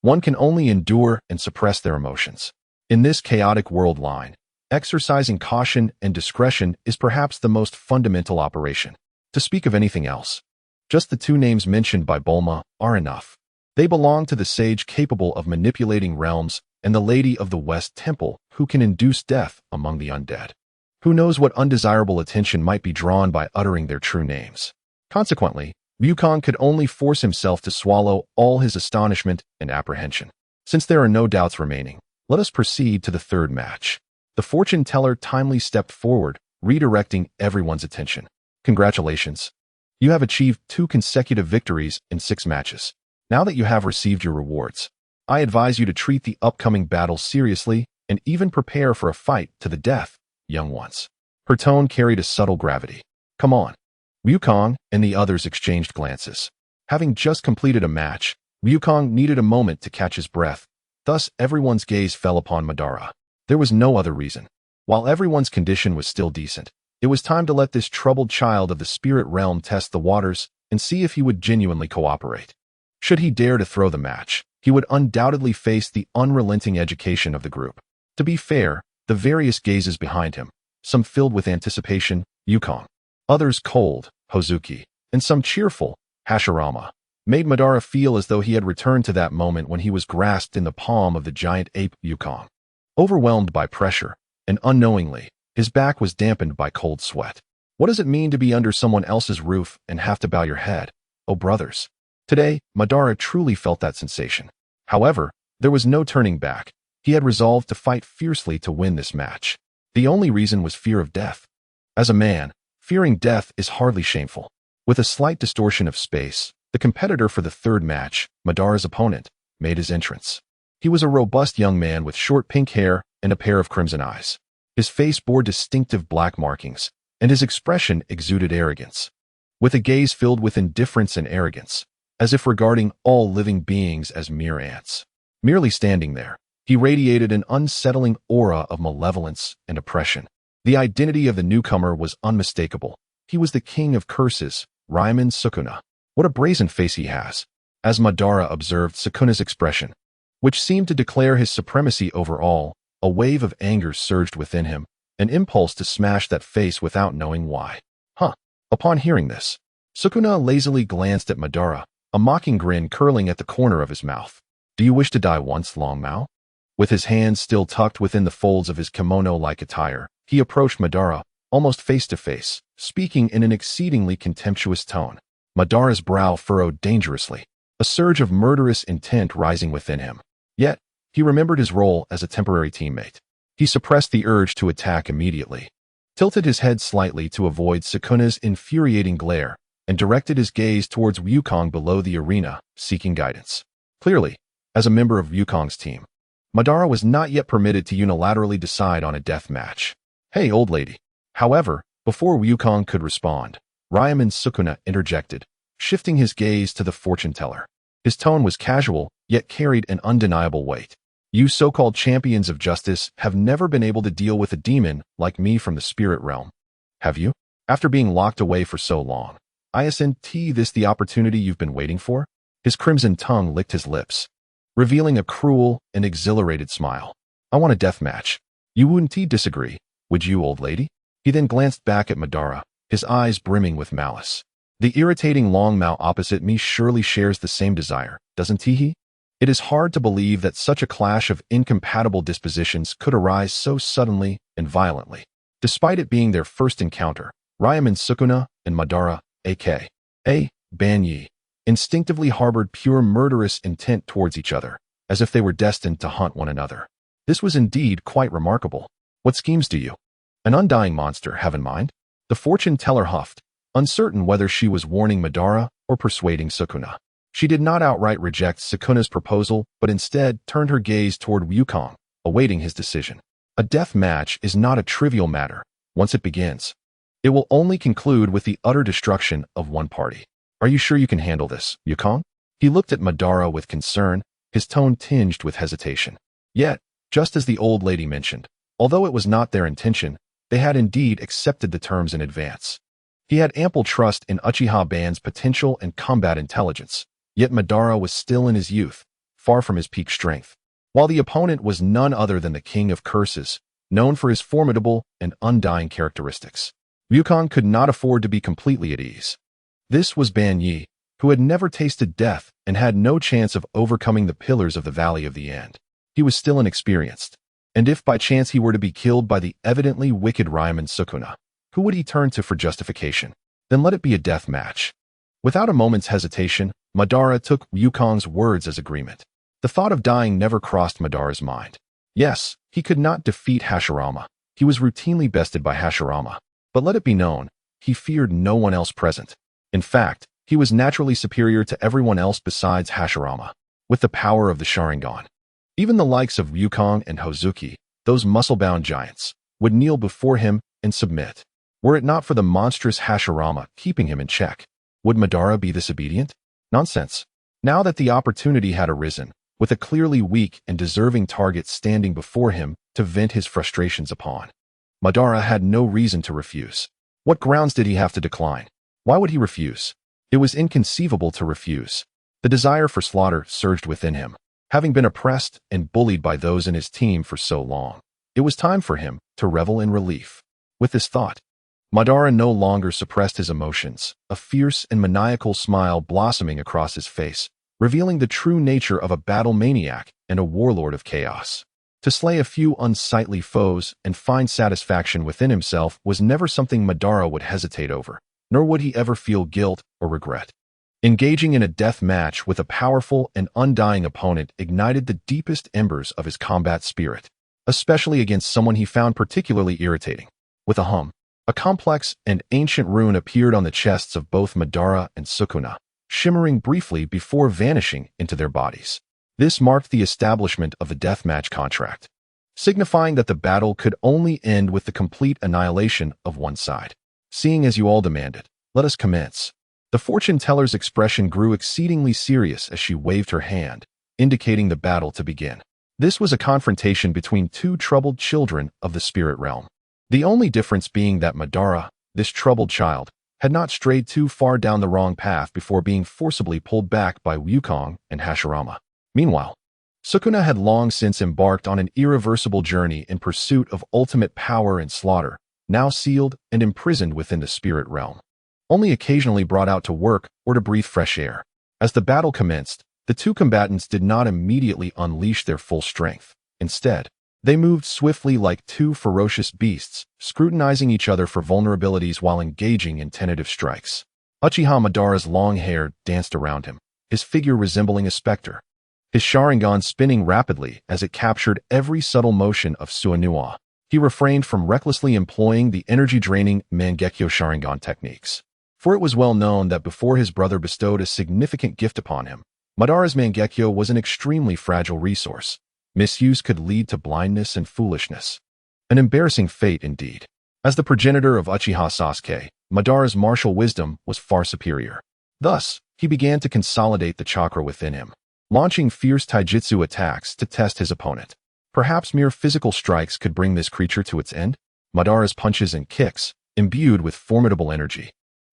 Speaker 1: one can only endure and suppress their emotions. In this chaotic world line, exercising caution and discretion is perhaps the most fundamental operation. To speak of anything else, just the two names mentioned by Bulma are enough. They belong to the sage capable of manipulating realms and the Lady of the West Temple who can induce death among the undead. Who knows what undesirable attention might be drawn by uttering their true names. Consequently, Wukong could only force himself to swallow all his astonishment and apprehension. Since there are no doubts remaining, let us proceed to the third match. The fortune teller timely stepped forward, redirecting everyone's attention. Congratulations. You have achieved 2 consecutive victories in 6 matches. Now that you have received your rewards, I advise you to treat the upcoming battle seriously and even prepare for a fight to the death, young ones. Her tone carried a subtle gravity. Come on. Wukong and the others exchanged glances. Having just completed a match, Wukong needed a moment to catch his breath. Thus, everyone's gaze fell upon Madara. There was no other reason. While everyone's condition was still decent, it was time to let this troubled child of the spirit realm test the waters and see if he would genuinely cooperate. Should he dare to throw the match, he would undoubtedly face the unrelenting education of the group. To be fair, the various gazes behind him, some filled with anticipation, Yukong, others cold, Hozuki, and some cheerful, Hashirama, made Madara feel as though he had returned to that moment when he was grasped in the palm of the giant ape Yukong. Overwhelmed by pressure, and unknowingly, his back was dampened by cold sweat. What does it mean to be under someone else's roof and have to bow your head, oh brothers? Today, Madara truly felt that sensation. However, there was no turning back. He had resolved to fight fiercely to win this match. The only reason was fear of death. As a man, fearing death is hardly shameful. With a slight distortion of space, the competitor for the third match, Madara's opponent, made his entrance. He was a robust young man with short pink hair and a pair of crimson eyes. His face bore distinctive black markings, and his expression exuded arrogance. With a gaze filled with indifference and arrogance, as if regarding all living beings as mere ants. Merely standing there, he radiated an unsettling aura of malevolence and oppression. The identity of the newcomer was unmistakable. He was the king of curses, Raiman Sukuna. What a brazen face he has, as Madara observed Sukuna's expression, which seemed to declare his supremacy over all. A wave of anger surged within him, an impulse to smash that face without knowing why. Upon hearing this, Sukuna lazily glanced at Madara, a mocking grin curling at the corner of his mouth. Do you wish to die once, Long Mao? With his hands still tucked within the folds of his kimono-like attire, he approached Madara, almost face to face, speaking in an exceedingly contemptuous tone. Madara's brow furrowed dangerously, a surge of murderous intent rising within him. Yet, he remembered his role as a temporary teammate. He suppressed the urge to attack immediately, tilted his head slightly to avoid Sukuna's infuriating glare, and directed his gaze towards Wukong below the arena, seeking guidance. Clearly, as a member of Wukong's team, Madara was not yet permitted to unilaterally decide on a death match. Hey, old lady. However, before Wukong could respond, Raiman Sukuna interjected, shifting his gaze to the fortune teller. His tone was casual, yet carried an undeniable weight. You so-called champions of justice have never been able to deal with a demon like me from the spirit realm. Have you? After being locked away for so long, isn't this the opportunity you've been waiting for? His crimson tongue licked his lips, revealing a cruel and exhilarated smile. I want a death match. You wouldn't disagree, would you, old lady? He then glanced back at Madara, his eyes brimming with malice. The irritating Long Mao opposite me surely shares the same desire, doesn't he? It is hard to believe that such a clash of incompatible dispositions could arise so suddenly and violently. Despite it being their first encounter, Raiman Sukuna and Madara, a.k.a. Banyi, instinctively harbored pure murderous intent towards each other, as if they were destined to hunt one another. This was indeed quite remarkable. What schemes do you, an undying monster, have in mind? The fortune teller huffed, uncertain whether she was warning Madara or persuading Sukuna. She did not outright reject Sukuna's proposal, but instead turned her gaze toward Wukong, awaiting his decision. A death match is not a trivial matter. Once it begins, it will only conclude with the utter destruction of one party. Are you sure you can handle this, Wukong? He looked at Madara with concern, his tone tinged with hesitation. Yet, just as the old lady mentioned, although it was not their intention, they had indeed accepted the terms in advance. He had ample trust in Uchiha Ban's potential and combat intelligence. Yet Madara was still in his youth, far from his peak strength, while the opponent was none other than the king of curses, known for his formidable and undying characteristics. Wukong could not afford to be completely at ease. This was Banyi, who had never tasted death and had no chance of overcoming the pillars of the Valley of the End. He was still inexperienced, and if by chance he were to be killed by the evidently wicked Raiman Sukuna, who would he turn to for justification? Then let it be a death match. Without a moment's hesitation, Madara took Wukong's words as agreement. The thought of dying never crossed Madara's mind. Yes, he could not defeat Hashirama. He was routinely bested by Hashirama. But let it be known, he feared no one else present. In fact, he was naturally superior to everyone else besides Hashirama, with the power of the Sharingan. Even the likes of Wukong and Hozuki, those muscle-bound giants, would kneel before him and submit. Were it not for the monstrous Hashirama keeping him in check, would Madara be this obedient? Nonsense. Now that the opportunity had arisen, with a clearly weak and deserving target standing before him to vent his frustrations upon, Madara had no reason to refuse. What grounds did he have to decline? Why would he refuse? It was inconceivable to refuse. The desire for slaughter surged within him, having been oppressed and bullied by those in his team for so long. It was time for him to revel in relief. With this thought, Madara no longer suppressed his emotions, a fierce and maniacal smile blossoming across his face, revealing the true nature of a battle maniac and a warlord of chaos. To slay a few unsightly foes and find satisfaction within himself was never something Madara would hesitate over, nor would he ever feel guilt or regret. Engaging in a death match with a powerful and undying opponent ignited the deepest embers of his combat spirit, especially against someone he found particularly irritating. With a hum, a complex and ancient rune appeared on the chests of both Madara and Sukuna, shimmering briefly before vanishing into their bodies. This marked the establishment of the deathmatch contract, signifying that the battle could only end with the complete annihilation of one side. Seeing as you all demanded, let us commence. The fortune teller's expression grew exceedingly serious as she waved her hand, indicating the battle to begin. This was a confrontation between two troubled children of the spirit realm. The only difference being that Madara, this troubled child, had not strayed too far down the wrong path before being forcibly pulled back by Wukong and Hashirama. Meanwhile, Sukuna had long since embarked on an irreversible journey in pursuit of ultimate power and slaughter, now sealed and imprisoned within the spirit realm, only occasionally brought out to work or to breathe fresh air. As the battle commenced, the two combatants did not immediately unleash their full strength. Instead, they moved swiftly like two ferocious beasts, scrutinizing each other for vulnerabilities while engaging in tentative strikes. Uchiha Madara's long hair danced around him, his figure resembling a specter, his Sharingan spinning rapidly as it captured every subtle motion of Suanua. He refrained from recklessly employing the energy-draining Mangekyo Sharingan techniques, for it was well known that before his brother bestowed a significant gift upon him, Madara's Mangekyo was an extremely fragile resource. Misuse could lead to blindness and foolishness. An embarrassing fate indeed. As the progenitor of Uchiha Sasuke, Madara's martial wisdom was far superior. Thus, he began to consolidate the chakra within him, launching fierce taijutsu attacks to test his opponent. Perhaps mere physical strikes could bring this creature to its end? Madara's punches and kicks, imbued with formidable energy,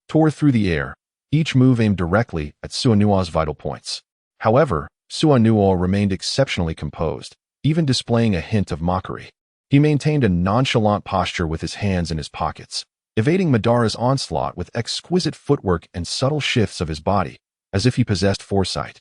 Speaker 1: tore through the air, each move aimed directly at Suanua's vital points. However, Suanua remained exceptionally composed, even displaying a hint of mockery. He maintained a nonchalant posture with his hands in his pockets, evading Madara's onslaught with exquisite footwork and subtle shifts of his body, as if he possessed foresight,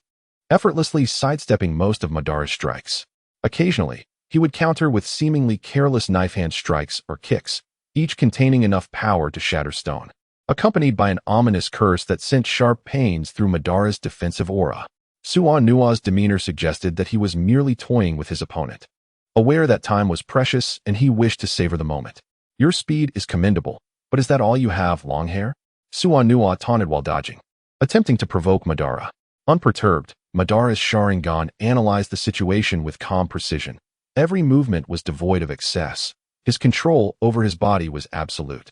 Speaker 1: effortlessly sidestepping most of Madara's strikes. Occasionally, he would counter with seemingly careless knife-hand strikes or kicks, each containing enough power to shatter stone, accompanied by an ominous curse that sent sharp pains through Madara's defensive aura. Suanua's demeanor suggested that he was merely toying with his opponent, aware that time was precious and he wished to savor the moment. Your speed is commendable, but is that all you have, Longhair? Suanua taunted while dodging, attempting to provoke Madara. Unperturbed, Madara's Sharingan analyzed the situation with calm precision. Every movement was devoid of excess. His control over his body was absolute.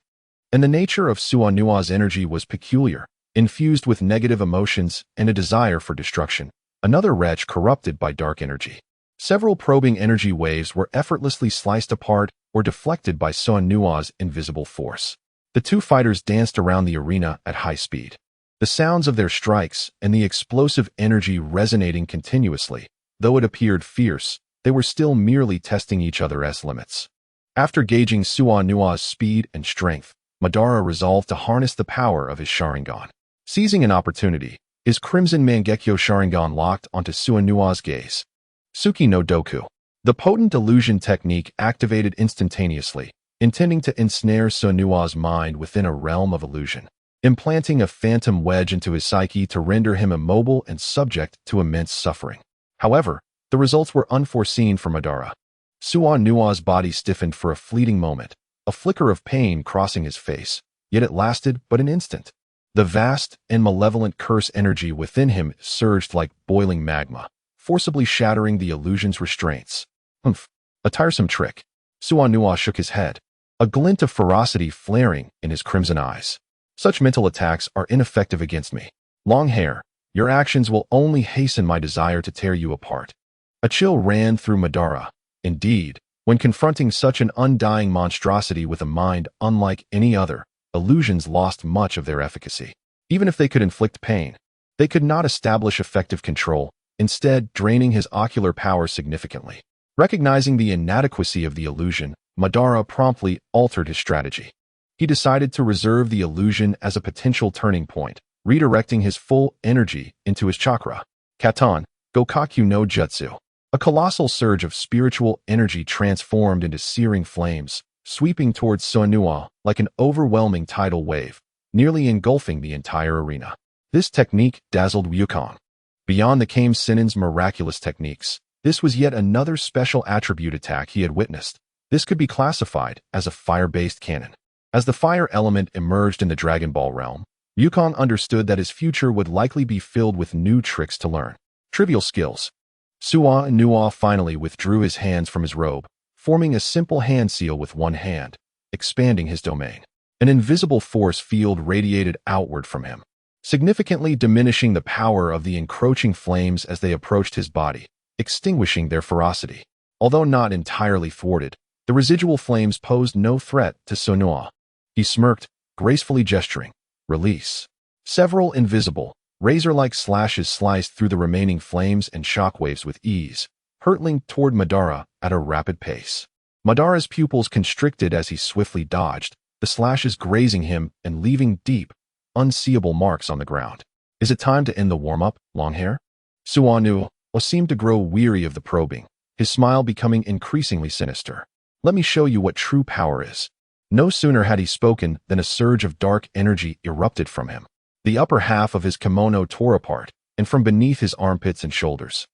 Speaker 1: And the nature of Suanua's energy was peculiar, infused with negative emotions and a desire for destruction. Another wretch corrupted by dark energy. Several probing energy waves were effortlessly sliced apart or deflected by Suanua's invisible force. The two fighters danced around the arena at high speed, the sounds of their strikes and the explosive energy resonating continuously. Though it appeared fierce, they were still merely testing each other's limits. After gauging Suanua's speed and strength, Madara resolved to harness the power of his Sharingan. Seizing an opportunity, his Crimson Mangekyo Sharingan locked onto Suanua's gaze. Tsuki no Doku. The potent illusion technique activated instantaneously, intending to ensnare Suanua's mind within a realm of illusion, implanting a phantom wedge into his psyche to render him immobile and subject to immense suffering. However, the results were unforeseen for Madara. Suanua's body stiffened for a fleeting moment, a flicker of pain crossing his face, yet it lasted but an instant. The vast and malevolent curse energy within him surged like boiling magma, forcibly shattering the illusion's restraints. Humph, a tiresome trick. Suanua shook his head, a glint of ferocity flaring in his crimson eyes. Such mental attacks are ineffective against me. Longhair, your actions will only hasten my desire to tear you apart. A chill ran through Madara. Indeed, when confronting such an undying monstrosity with a mind unlike any other, illusions lost much of their efficacy. Even if they could inflict pain, they could not establish effective control, instead draining his ocular power significantly. Recognizing the inadequacy of the illusion, Madara promptly altered his strategy. He decided to reserve the illusion as a potential turning point, redirecting his full energy into his chakra. Katon, Gokaku no Jutsu. A colossal surge of spiritual energy transformed into searing flames, sweeping towards Suanua like an overwhelming tidal wave, nearly engulfing the entire arena. This technique dazzled Wukong. Beyond the Kame Sinin's miraculous techniques, this was yet another special attribute attack he had witnessed. This could be classified as a fire-based cannon. As the fire element emerged in the Dragon Ball realm, Wukong understood that his future would likely be filled with new tricks to learn. Trivial skills. Suanua finally withdrew his hands from his robe, forming a simple hand seal with one hand, expanding his domain. An invisible force field radiated outward from him, significantly diminishing the power of the encroaching flames as they approached his body, extinguishing their ferocity. Although not entirely thwarted, the residual flames posed no threat to Suanua. He smirked, gracefully gesturing. Release. Several invisible, razor-like slashes sliced through the remaining flames and shockwaves with ease, hurtling toward Madara at a rapid pace. Madara's pupils constricted as he swiftly dodged, the slashes grazing him and leaving deep, unseeable marks on the ground. Is it time to end the warm-up, Longhair? Suanua seemed to grow weary of the probing, his smile becoming increasingly sinister. Let me show you what true power is. No sooner had he spoken than a surge of dark energy erupted from him. The upper half of his kimono tore apart, and from beneath his armpits and shoulders,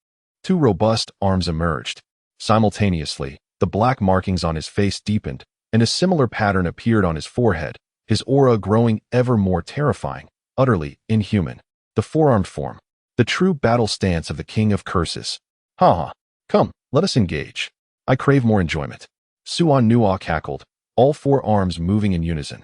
Speaker 1: two robust arms emerged. Simultaneously, the black markings on his face deepened, and a similar pattern appeared on his forehead, his aura growing ever more terrifying, utterly inhuman. The four-armed form. The true battle stance of the King of Curses. Ha! Come, let us engage. I crave more enjoyment. Suanua cackled, all four arms moving in unison.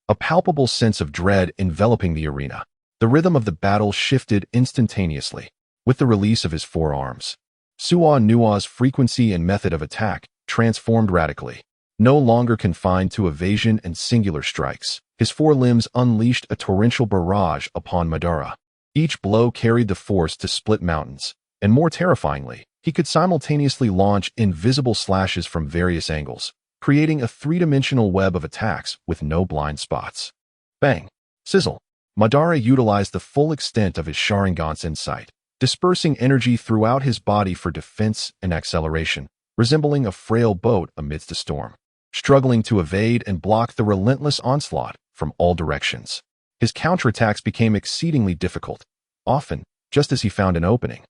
Speaker 1: A palpable sense of dread enveloping the arena. The rhythm of the battle shifted instantaneously. With the release of his forearms, Suanua's frequency and method of attack transformed radically. No longer confined to evasion and singular strikes, his four limbs unleashed a torrential barrage upon Madara. Each blow carried the force to split mountains, and more terrifyingly, he could simultaneously launch invisible slashes from various angles, creating a three-dimensional web of attacks with no blind spots. Bang! Sizzle! Madara utilized the full extent of his Sharingan's insight, dispersing energy throughout his body for defense and acceleration, resembling a frail boat amidst a storm, struggling to evade and block the relentless onslaught from all directions. His counterattacks became exceedingly difficult, often just as he found an opening.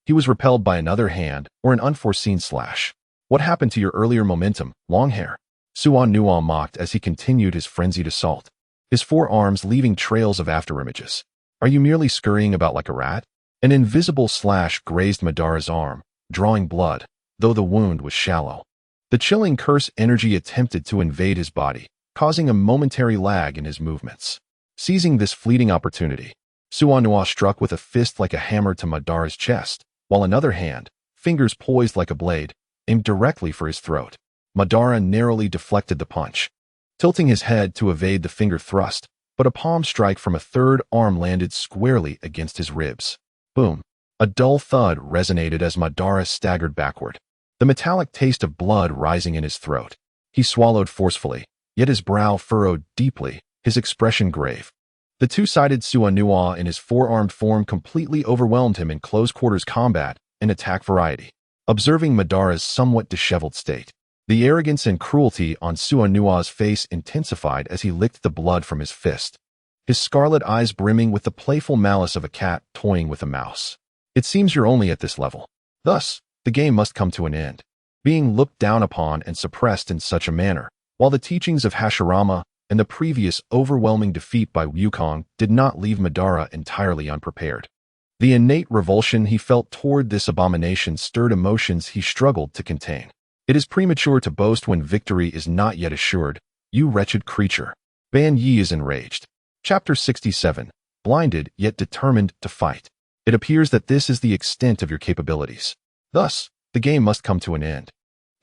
Speaker 1: He was repelled by another hand or an unforeseen slash. What happened to your earlier momentum, Longhair? Suanua mocked as he continued his frenzied assault, his forearms leaving trails of afterimages. Are you merely scurrying about like a rat? An invisible slash grazed Madara's arm, drawing blood, though the wound was shallow. The chilling curse energy attempted to invade his body, causing a momentary lag in his movements. Seizing this fleeting opportunity, Suanua struck with a fist like a hammer to Madara's chest, while another hand, fingers poised like a blade, aimed directly for his throat. Madara narrowly deflected the punch, tilting his head to evade the finger thrust, but a palm strike from a third arm landed squarely against his ribs. Boom! A dull thud resonated as Madara staggered backward, the metallic taste of blood rising in his throat. He swallowed forcefully, yet his brow furrowed deeply, his expression grave. The two-sided Suanua in his four-armed form completely overwhelmed him in close-quarters combat and attack variety. Observing Madara's somewhat disheveled state, the arrogance and cruelty on Suanua's face intensified as he licked the blood from his fist, his scarlet eyes brimming with the playful malice of a cat toying with a mouse. It seems you're only at this level. Thus, the game must come to an end. Being looked down upon and suppressed in such a manner, while the teachings of Hashirama and the previous overwhelming defeat by Wukong did not leave Madara entirely unprepared. The innate revulsion he felt toward this abomination stirred emotions he struggled to contain. It is premature to boast when victory is not yet assured, you wretched creature. Ban Yi is enraged. Chapter 67. Blinded yet determined to fight. It appears that this is the extent of your capabilities. Thus, the game must come to an end.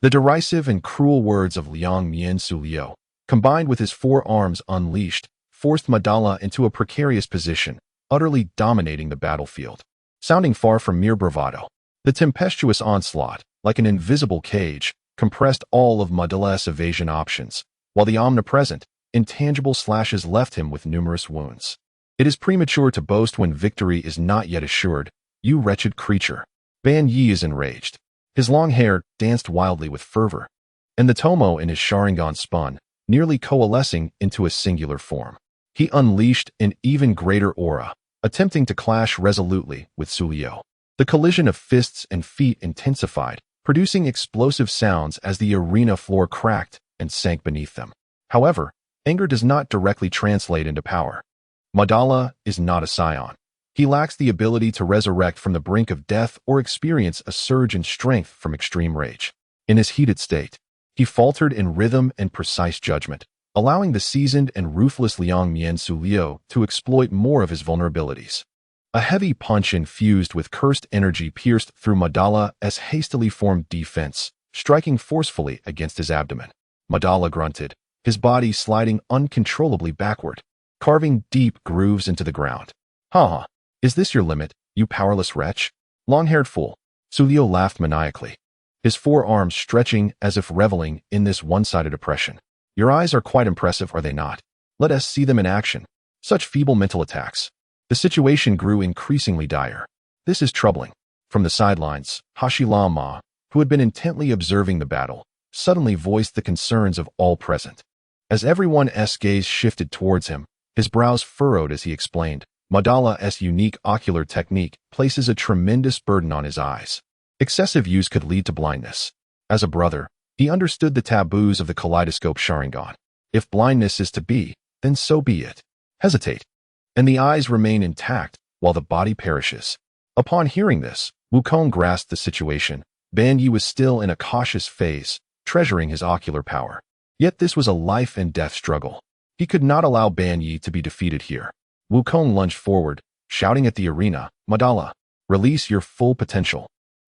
Speaker 1: The derisive and cruel words of Liang Miansu Liu, combined with his four arms unleashed, forced Madara into a precarious position, utterly dominating the battlefield. Sounding far from mere bravado, The tempestuous onslaught, like an invisible cage, compressed all of Madala's evasion options, while the omnipresent, intangible slashes left him with numerous wounds. It is premature to boast when victory is not yet assured, you wretched creature. Ban Yi is enraged. His long hair danced wildly with fervor, and the tomo in his Sharingan spun, nearly coalescing into a singular form. He unleashed an even greater aura, attempting to clash resolutely with Sulio. The collision of fists and feet intensified, producing explosive sounds as the arena floor cracked and sank beneath them. However, anger does not directly translate into power. Madala is not a scion. He lacks the ability to resurrect from the brink of death or experience a surge in strength from extreme rage. In his heated state, he faltered in rhythm and precise judgment, allowing the seasoned and ruthless Liang Mian Sulio to exploit more of his vulnerabilities. A heavy punch infused with cursed energy pierced through Madala's hastily formed defense, striking forcefully against his abdomen. Madala grunted, his body sliding uncontrollably backward, carving deep grooves into the ground. "Ha! Is this your limit, you powerless wretch?" Long-haired fool. Sulio laughed maniacally, his forearms stretching as if reveling in this one-sided oppression. "Your eyes are quite impressive, are they not? Let us see them in action. Such feeble mental attacks." The situation grew increasingly dire. "This is troubling." From the sidelines, Hashirama, who had been intently observing the battle, suddenly voiced the concerns of all present. As everyone's gaze shifted towards him, his brows furrowed as he explained, Madala's unique ocular technique places a tremendous burden on his eyes. Excessive use could lead to blindness. As a brother, he understood the taboos of the kaleidoscope Sharingan. If blindness is to be, then so be it. Hesitate, and the eyes remain intact while the body perishes. Upon hearing this, Wukong grasped the situation. Ban Yi was still in a cautious phase, treasuring his ocular power. Yet this was a life and death struggle. He could not allow Ban Yi to be defeated here. Wukong lunged forward, shouting at the arena, "Madala, release your full potential.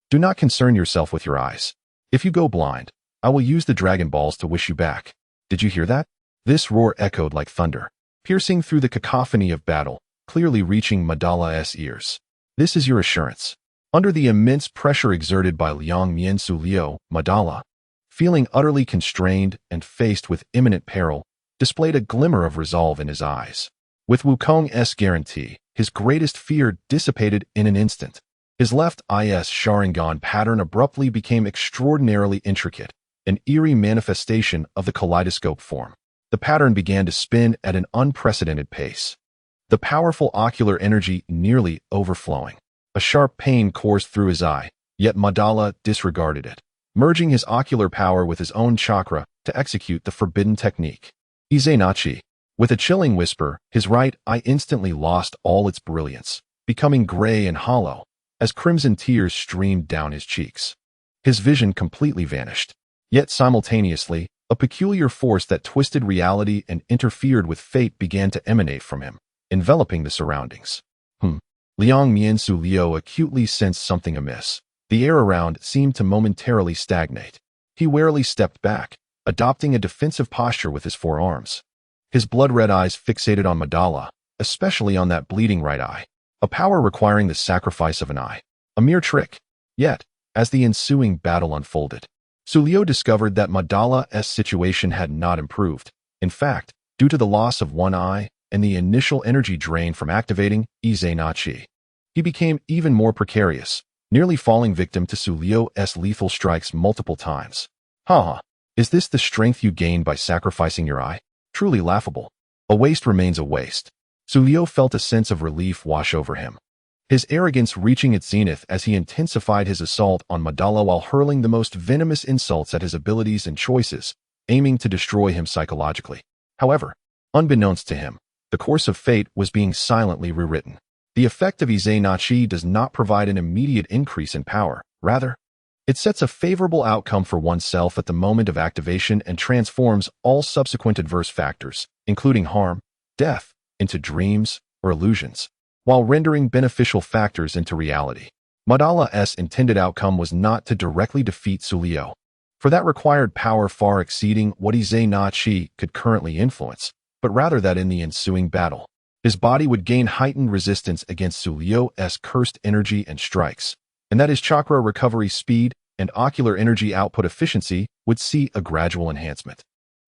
Speaker 1: Do not concern yourself with your eyes. If you go blind, I will use the Dragon Balls to wish you back." Did you hear that? This roar echoed like thunder, piercing through the cacophony of battle, clearly reaching Madala's ears. "This is your assurance." Under the immense pressure exerted by Liang Mian Sulio, Madala, feeling utterly constrained and faced with imminent peril, displayed a glimmer of resolve in his eyes. With Wukong's guarantee, his greatest fear dissipated in an instant. His left eye's Sharingan pattern abruptly became extraordinarily intricate, an eerie manifestation of the kaleidoscope form. The pattern began to spin at an unprecedented pace, the powerful ocular energy nearly overflowing. A sharp pain coursed through his eye, yet Madala disregarded it, merging his ocular power with his own chakra to execute the forbidden technique. Izenachi. With a chilling whisper, his right eye instantly lost all its brilliance, becoming gray and hollow, as crimson tears streamed down his cheeks. His vision completely vanished. Yet simultaneously, a peculiar force that twisted reality and interfered with fate began to emanate from him, enveloping the surroundings. Liang Mian Sulio acutely sensed something amiss. The air around seemed to momentarily stagnate. He warily stepped back, adopting a defensive posture with his forearms. His blood-red eyes fixated on Madala, especially on that bleeding right eye, a power requiring the sacrifice of an eye. A mere trick. Yet, as the ensuing battle unfolded, Sulio discovered that Madala's situation had not improved. In fact, due to the loss of one eye and the initial energy drain from activating Izenachi, he became even more precarious, nearly falling victim to Sulio's lethal strikes multiple times. Is this the strength you gained by sacrificing your eye? Truly laughable. A waste remains a waste. Sulio felt a sense of relief wash over him, his arrogance reaching its zenith as he intensified his assault on Madala while hurling the most venomous insults at his abilities and choices, aiming to destroy him psychologically. However, unbeknownst to him, the course of fate was being silently rewritten. The effect of Izenachi does not provide an immediate increase in power. Rather, it sets a favorable outcome for oneself at the moment of activation and transforms all subsequent adverse factors, including harm, death, into dreams or illusions, while rendering beneficial factors into reality. Madala's intended outcome was not to directly defeat Sulio, for that required power far exceeding what Izenachi could currently influence, but rather that in the ensuing battle, his body would gain heightened resistance against Sulio's cursed energy and strikes, and that his chakra recovery speed and ocular energy output efficiency would see a gradual enhancement,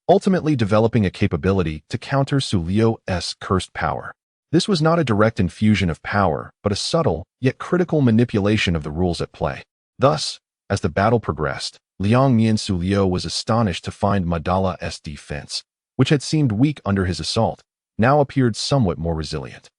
Speaker 1: ultimately developing a capability to counter Sulio's cursed power. This was not a direct infusion of power, but a subtle, yet critical manipulation of the rules at play. Thus, as the battle progressed, Liang Mian Sulio was astonished to find Madala's defense, which had seemed weak under his assault, now appeared somewhat more resilient.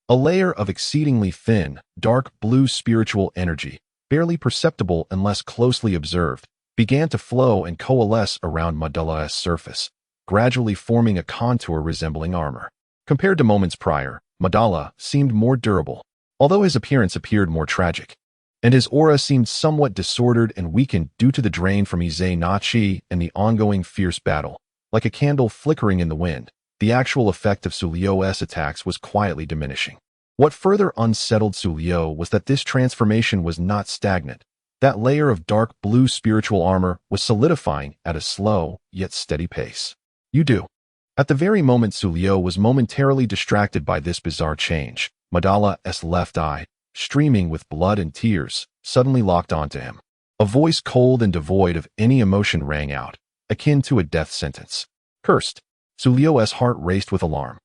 Speaker 1: A layer of exceedingly thin, dark blue spiritual energy, barely perceptible unless closely observed, began to flow and coalesce around Madala's surface, gradually forming a contour resembling armor. Compared to moments prior, Madala seemed more durable, although his appearance appeared more tragic, and his aura seemed somewhat disordered and weakened due to the drain from Izai-na-chi and the ongoing fierce battle. Like a candle flickering in the wind, the actual effect of Sulio's attacks was quietly diminishing. What further unsettled Sulio was that this transformation was not stagnant. That layer of dark blue spiritual armor was solidifying at a slow, yet steady pace. You do. At the very moment Sulio was momentarily distracted by this bizarre change, Madala's left eye, streaming with blood and tears, suddenly locked onto him. A voice cold and devoid of any emotion rang out, akin to a death sentence. Cursed. Sulio's heart raced with alarm.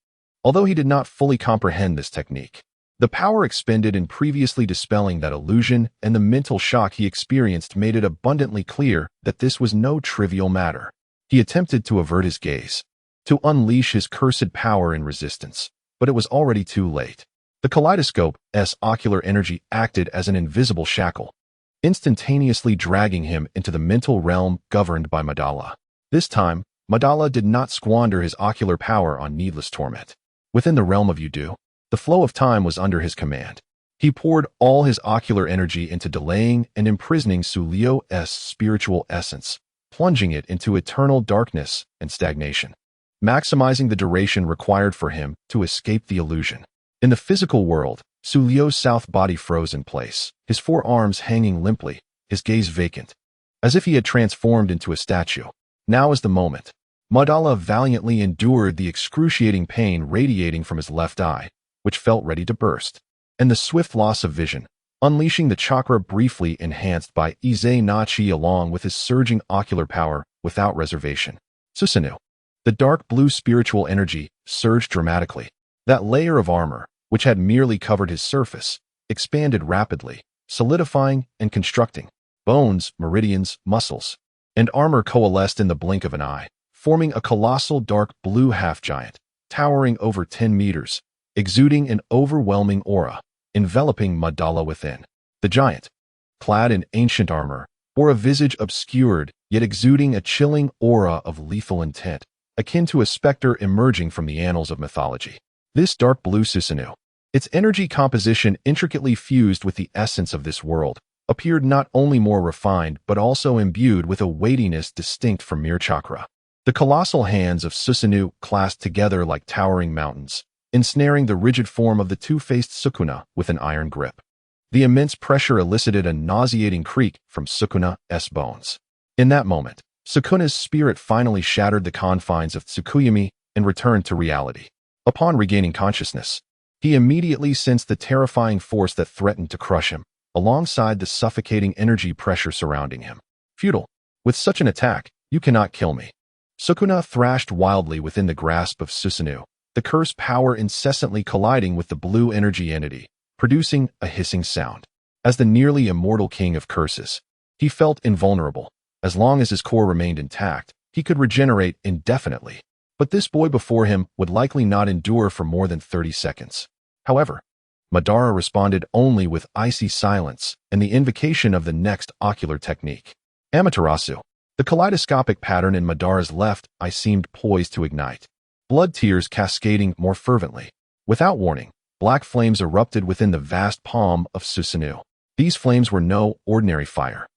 Speaker 1: Although he did not fully comprehend this technique, the power expended in previously dispelling that illusion and the mental shock he experienced made it abundantly clear that this was no trivial matter. He attempted to avert his gaze, to unleash his cursed power in resistance, but it was already too late. The kaleidoscope's ocular energy acted as an invisible shackle, instantaneously dragging him into the mental realm governed by Madala. This time, Madala did not squander his ocular power on needless torment. Within the realm of Yudu, the flow of time was under his command. He poured all his ocular energy into delaying and imprisoning Sulio's spiritual essence, plunging it into eternal darkness and stagnation, maximizing the duration required for him to escape the illusion. In the physical world, Sulio's south body froze in place, his forearms hanging limply, his gaze vacant, as if he had transformed into a statue. Now is the moment. Madala valiantly endured the excruciating pain radiating from his left eye, which felt ready to burst, and the swift loss of vision, unleashing the chakra briefly enhanced by Izai-na-chi along with his surging ocular power without reservation. Susanoo. The dark blue spiritual energy surged dramatically. That layer of armor, which had merely covered his surface, expanded rapidly, solidifying and constructing. Bones, meridians, muscles, and armor coalesced in the blink of an eye, forming a colossal dark blue half-giant, towering over 10 meters, exuding an overwhelming aura, enveloping Madala within. The giant, clad in ancient armor, bore a visage obscured, yet exuding a chilling aura of lethal intent, akin to a specter emerging from the annals of mythology. This dark blue Susanoo, its energy composition intricately fused with the essence of this world, appeared not only more refined but also imbued with a weightiness distinct from mere chakra. The colossal hands of Susanoo clasped together like towering mountains, ensnaring the rigid form of the two-faced Sukuna with an iron grip. The immense pressure elicited a nauseating creak from Sukuna's bones. In that moment, Sukuna's spirit finally shattered the confines of Tsukuyami and returned to reality. Upon regaining consciousness, he immediately sensed the terrifying force that threatened to crush him, alongside the suffocating energy pressure surrounding him. Futile. With such an attack, you cannot kill me. Sukuna thrashed wildly within the grasp of Susanoo, the cursed power incessantly colliding with the blue energy entity, producing a hissing sound. As the nearly immortal king of curses, he felt invulnerable. As long as his core remained intact, he could regenerate indefinitely. But this boy before him would likely not endure for more than 30 seconds. However, Madara responded only with icy silence and the invocation of the next ocular technique. Amaterasu. The kaleidoscopic pattern in Madara's left eye seemed poised to ignite, blood tears cascading more fervently. Without warning, black flames erupted within the vast palm of Susanoo. These flames were no ordinary fire.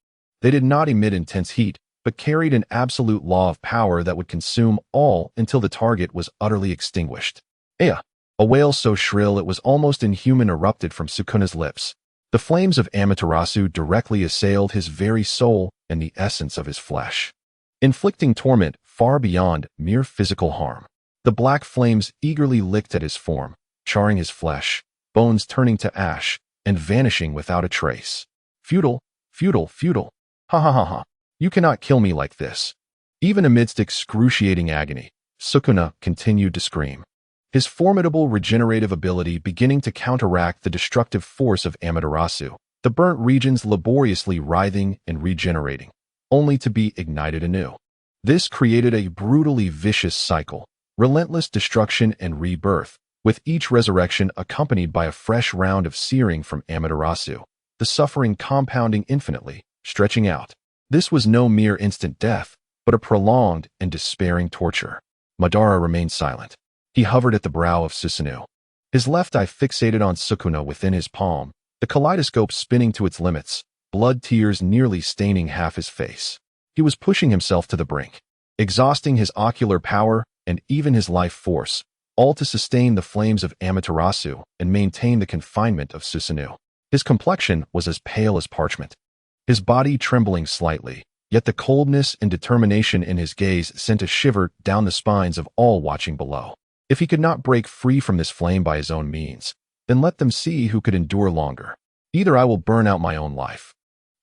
Speaker 1: They did not emit intense heat, but carried an absolute law of power that would consume all until the target was utterly extinguished. Ea! A wail so shrill it was almost inhuman erupted from Sukuna's lips. The flames of Amaterasu directly assailed his very soul and the essence of his flesh, inflicting torment far beyond mere physical harm. The black flames eagerly licked at his form, charring his flesh, bones turning to ash, and vanishing without a trace. Futile, futile, futile. Ha ha ha ha. You cannot kill me like this. Even amidst excruciating agony, Sukuna continued to scream, his formidable regenerative ability beginning to counteract the destructive force of Amaterasu, the burnt regions laboriously writhing and regenerating, only to be ignited anew. This created a brutally vicious cycle, relentless destruction and rebirth, with each resurrection accompanied by a fresh round of searing from Amaterasu, the suffering compounding infinitely, stretching out. This was no mere instant death, but a prolonged and despairing torture. Madara remained silent. He hovered at the brow of Susanoo, his left eye fixated on Sukuna within his palm, the kaleidoscope spinning to its limits, blood tears nearly staining half his face. He was pushing himself to the brink, exhausting his ocular power and even his life force, all to sustain the flames of Amaterasu and maintain the confinement of Susanoo. His complexion was as pale as parchment, his body trembling slightly, yet the coldness and determination in his gaze sent a shiver down the spines of all watching below. If he could not break free from this flame by his own means, then let them see who could endure longer. Either I will burn out my own life,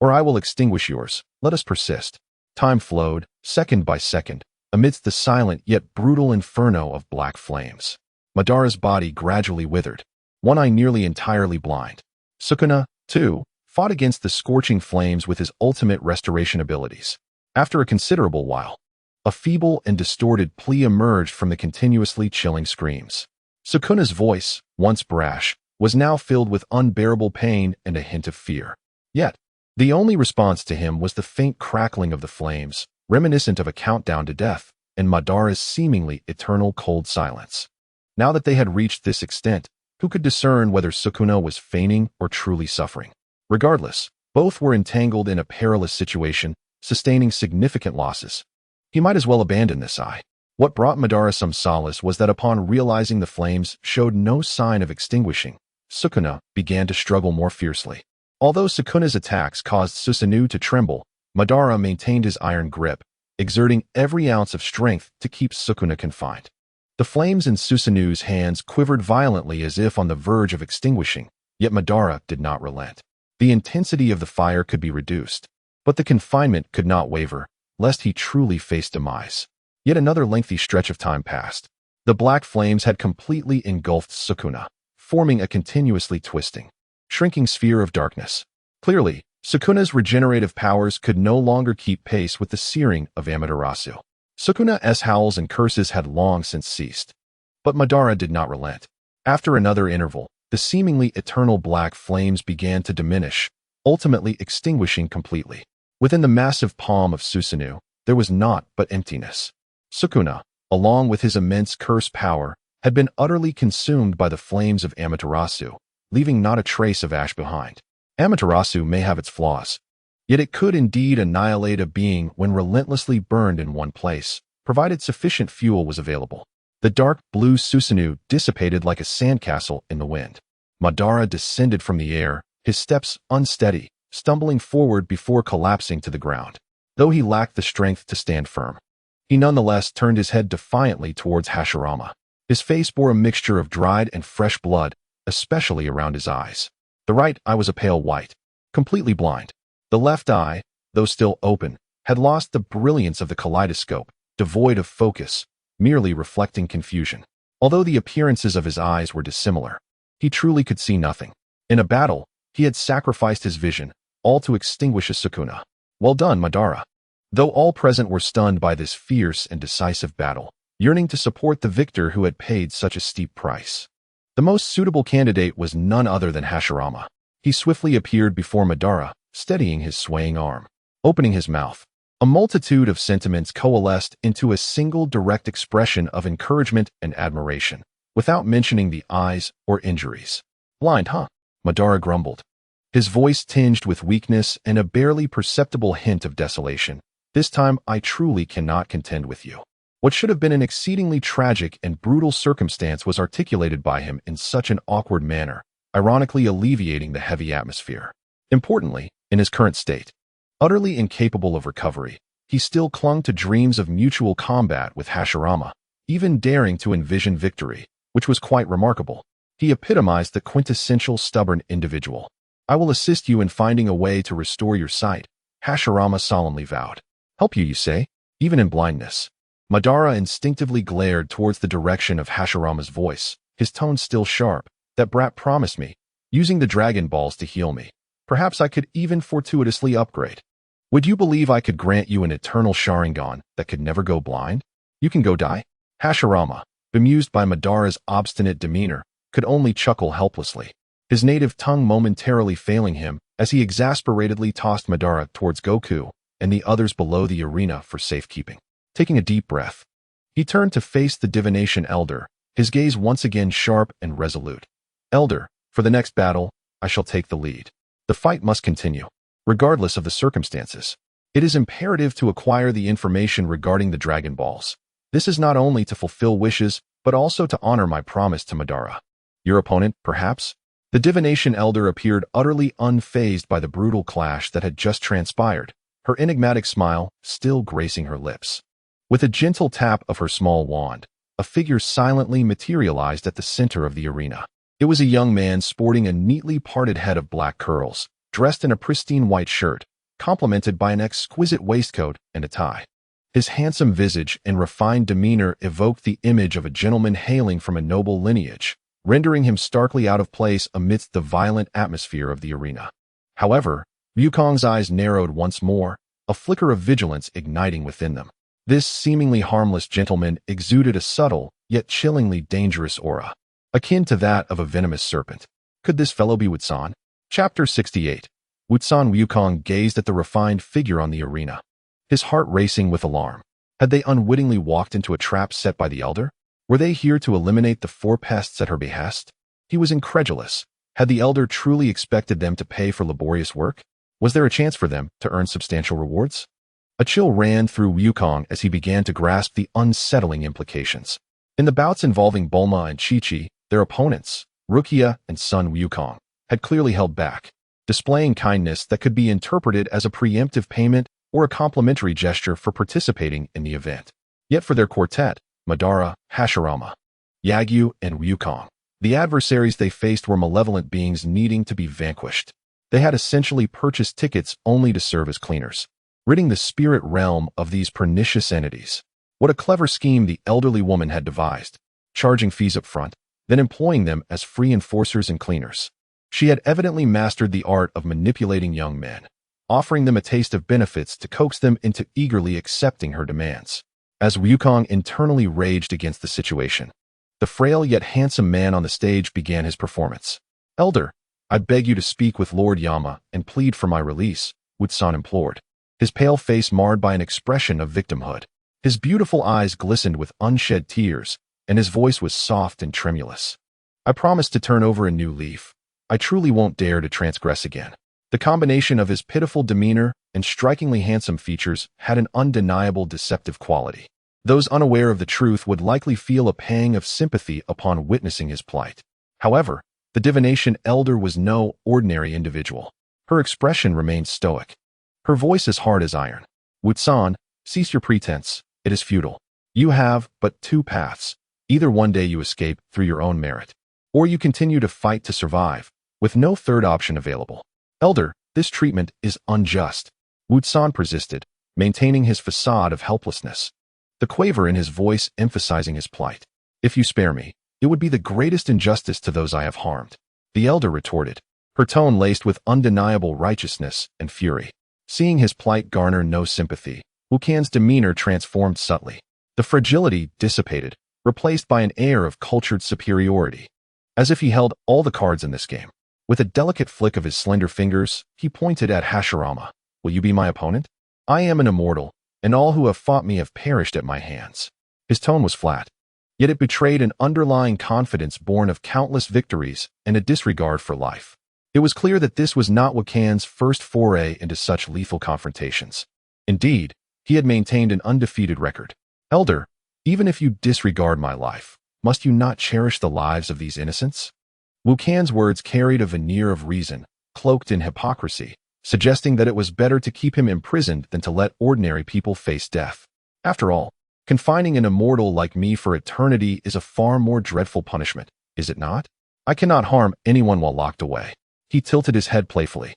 Speaker 1: or I will extinguish yours. Let us persist. Time flowed, second by second, amidst the silent yet brutal inferno of black flames. Madara's body gradually withered, one eye nearly entirely blind. Sukuna, too, fought against the scorching flames with his ultimate restoration abilities. After a considerable while, a feeble and distorted plea emerged from the continuously chilling screams. Sukuna's voice, once brash, was now filled with unbearable pain and a hint of fear. Yet, the only response to him was the faint crackling of the flames, reminiscent of a countdown to death, and Madara's seemingly eternal cold silence. Now that they had reached this extent, who could discern whether Sukuna was feigning or truly suffering? Regardless, both were entangled in a perilous situation, sustaining significant losses. He might as well abandon this eye. What brought Madara some solace was that upon realizing the flames showed no sign of extinguishing, Sukuna began to struggle more fiercely. Although Sukuna's attacks caused Susanoo to tremble, Madara maintained his iron grip, exerting every ounce of strength to keep Sukuna confined. The flames in Susanoo's hands quivered violently as if on the verge of extinguishing, yet Madara did not relent. The intensity of the fire could be reduced, but the confinement could not waver, lest he truly face demise. Yet another lengthy stretch of time passed. The black flames had completely engulfed Sukuna, forming a continuously twisting, shrinking sphere of darkness. Clearly, Sukuna's regenerative powers could no longer keep pace with the searing of Amaterasu. Sukuna's howls and curses had long since ceased. But Madara did not relent. After another interval, the seemingly eternal black flames began to diminish, ultimately extinguishing completely. Within the massive palm of Susanoo, there was naught but emptiness. Sukuna, along with his immense curse power, had been utterly consumed by the flames of Amaterasu, leaving not a trace of ash behind. Amaterasu may have its flaws, yet it could indeed annihilate a being when relentlessly burned in one place, provided sufficient fuel was available. The dark blue Susanoo dissipated like a sandcastle in the wind. Madara descended from the air, his steps unsteady, stumbling forward before collapsing to the ground. Though he lacked the strength to stand firm, he nonetheless turned his head defiantly towards Hashirama. His face bore a mixture of dried and fresh blood, especially around his eyes. The right eye was a pale white, completely blind. The left eye, though still open, had lost the brilliance of the kaleidoscope, devoid of focus, merely reflecting confusion. Although the appearances of his eyes were dissimilar, he truly could see nothing. In a battle, he had sacrificed his vision, all to extinguish a Sukuna. Well done, Madara. Though all present were stunned by this fierce and decisive battle, yearning to support the victor who had paid such a steep price. The most suitable candidate was none other than Hashirama. He swiftly appeared before Madara, steadying his swaying arm. Opening his mouth, a multitude of sentiments coalesced into a single direct expression of encouragement and admiration, without mentioning the eyes or injuries. Blind, huh? Madara grumbled, his voice tinged with weakness and a barely perceptible hint of desolation. This time I truly cannot contend with you. What should have been an exceedingly tragic and brutal circumstance was articulated by him in such an awkward manner, ironically alleviating the heavy atmosphere. Importantly, in his current state, utterly incapable of recovery, he still clung to dreams of mutual combat with Hashirama, even daring to envision victory, which was quite remarkable. He epitomized the quintessential stubborn individual. I will assist you in finding a way to restore your sight, Hashirama solemnly vowed. Help you say? Even in blindness. Madara instinctively glared towards the direction of Hashirama's voice, his tone still sharp. That brat promised me, using the Dragon Balls to heal me. Perhaps I could even fortuitously upgrade. Would you believe I could grant you an eternal Sharingan that could never go blind? You can go die? Hashirama, bemused by Madara's obstinate demeanor, could only chuckle helplessly, his native tongue momentarily failing him as he exasperatedly tossed Madara towards Goku and the others below the arena for safekeeping. Taking a deep breath, he turned to face the divination elder, his gaze once again sharp and resolute. Elder, for the next battle, I shall take the lead. The fight must continue, regardless of the circumstances. It is imperative to acquire the information regarding the Dragon Balls. This is not only to fulfill wishes, but also to honor my promise to Madara. Your opponent, perhaps? The divination elder appeared utterly unfazed by the brutal clash that had just transpired, her enigmatic smile still gracing her lips. With a gentle tap of her small wand, a figure silently materialized at the center of the arena. It was a young man sporting a neatly parted head of black curls, dressed in a pristine white shirt, complemented by an exquisite waistcoat and a tie. His handsome visage and refined demeanor evoked the image of a gentleman hailing from a noble lineage, rendering him starkly out of place amidst the violent atmosphere of the arena. However, Wukong's eyes narrowed once more, a flicker of vigilance igniting within them. This seemingly harmless gentleman exuded a subtle, yet chillingly dangerous aura, akin to that of a venomous serpent. Could this fellow be Wutsan? Chapter 68. Wutsan. Wukong gazed at the refined figure on the arena, his heart racing with alarm. Had they unwittingly walked into a trap set by the elder? Were they here to eliminate the four pests at her behest? He was incredulous. Had the elder truly expected them to pay for laborious work? Was there a chance for them to earn substantial rewards? A chill ran through Wukong as he began to grasp the unsettling implications. In the bouts involving Bulma and Chi-Chi, their opponents, Rukia and Sun Wukong, had clearly held back, displaying kindness that could be interpreted as a preemptive payment or a complimentary gesture for participating in the event. Yet for their quartet, Madara, Hashirama, Yagyu, and Wukong, the adversaries they faced were malevolent beings needing to be vanquished. They had essentially purchased tickets only to serve as cleaners, ridding the spirit realm of these pernicious entities. What a clever scheme the elderly woman had devised, charging fees up front, then employing them as free enforcers and cleaners. She had evidently mastered the art of manipulating young men, offering them a taste of benefits to coax them into eagerly accepting her demands. As Wukong internally raged against the situation, the frail yet handsome man on the stage began his performance. Elder, I beg you to speak with Lord Yama and plead for my release, Wutsan implored, his pale face marred by an expression of victimhood. His beautiful eyes glistened with unshed tears, and his voice was soft and tremulous. I promise to turn over a new leaf. I truly won't dare to transgress again. The combination of his pitiful demeanor and strikingly handsome features had an undeniable deceptive quality. Those unaware of the truth would likely feel a pang of sympathy upon witnessing his plight. However, the divination elder was no ordinary individual. Her expression remained stoic, her voice as hard as iron. Wutsan, cease your pretense. It is futile. You have but two paths. Either one day you escape through your own merit, or you continue to fight to survive, with no third option available. Elder, this treatment is unjust. Wutsan persisted, maintaining his facade of helplessness, the quaver in his voice emphasizing his plight. If you spare me, it would be the greatest injustice to those I have harmed, the elder retorted, her tone laced with undeniable righteousness and fury. Seeing his plight garner no sympathy, Wukong's demeanor transformed subtly. The fragility dissipated, replaced by an air of cultured superiority, as if he held all the cards in this game. With a delicate flick of his slender fingers, he pointed at Hashirama. Will you be my opponent? I am an immortal, and all who have fought me have perished at my hands. His tone was flat, yet it betrayed an underlying confidence born of countless victories and a disregard for life. It was clear that this was not Wukong's first foray into such lethal confrontations. Indeed, he had maintained an undefeated record. Elder, even if you disregard my life, must you not cherish the lives of these innocents? Wukong's words carried a veneer of reason, cloaked in hypocrisy, suggesting that it was better to keep him imprisoned than to let ordinary people face death. After all, confining an immortal like me for eternity is a far more dreadful punishment, is it not? I cannot harm anyone while locked away. He tilted his head playfully,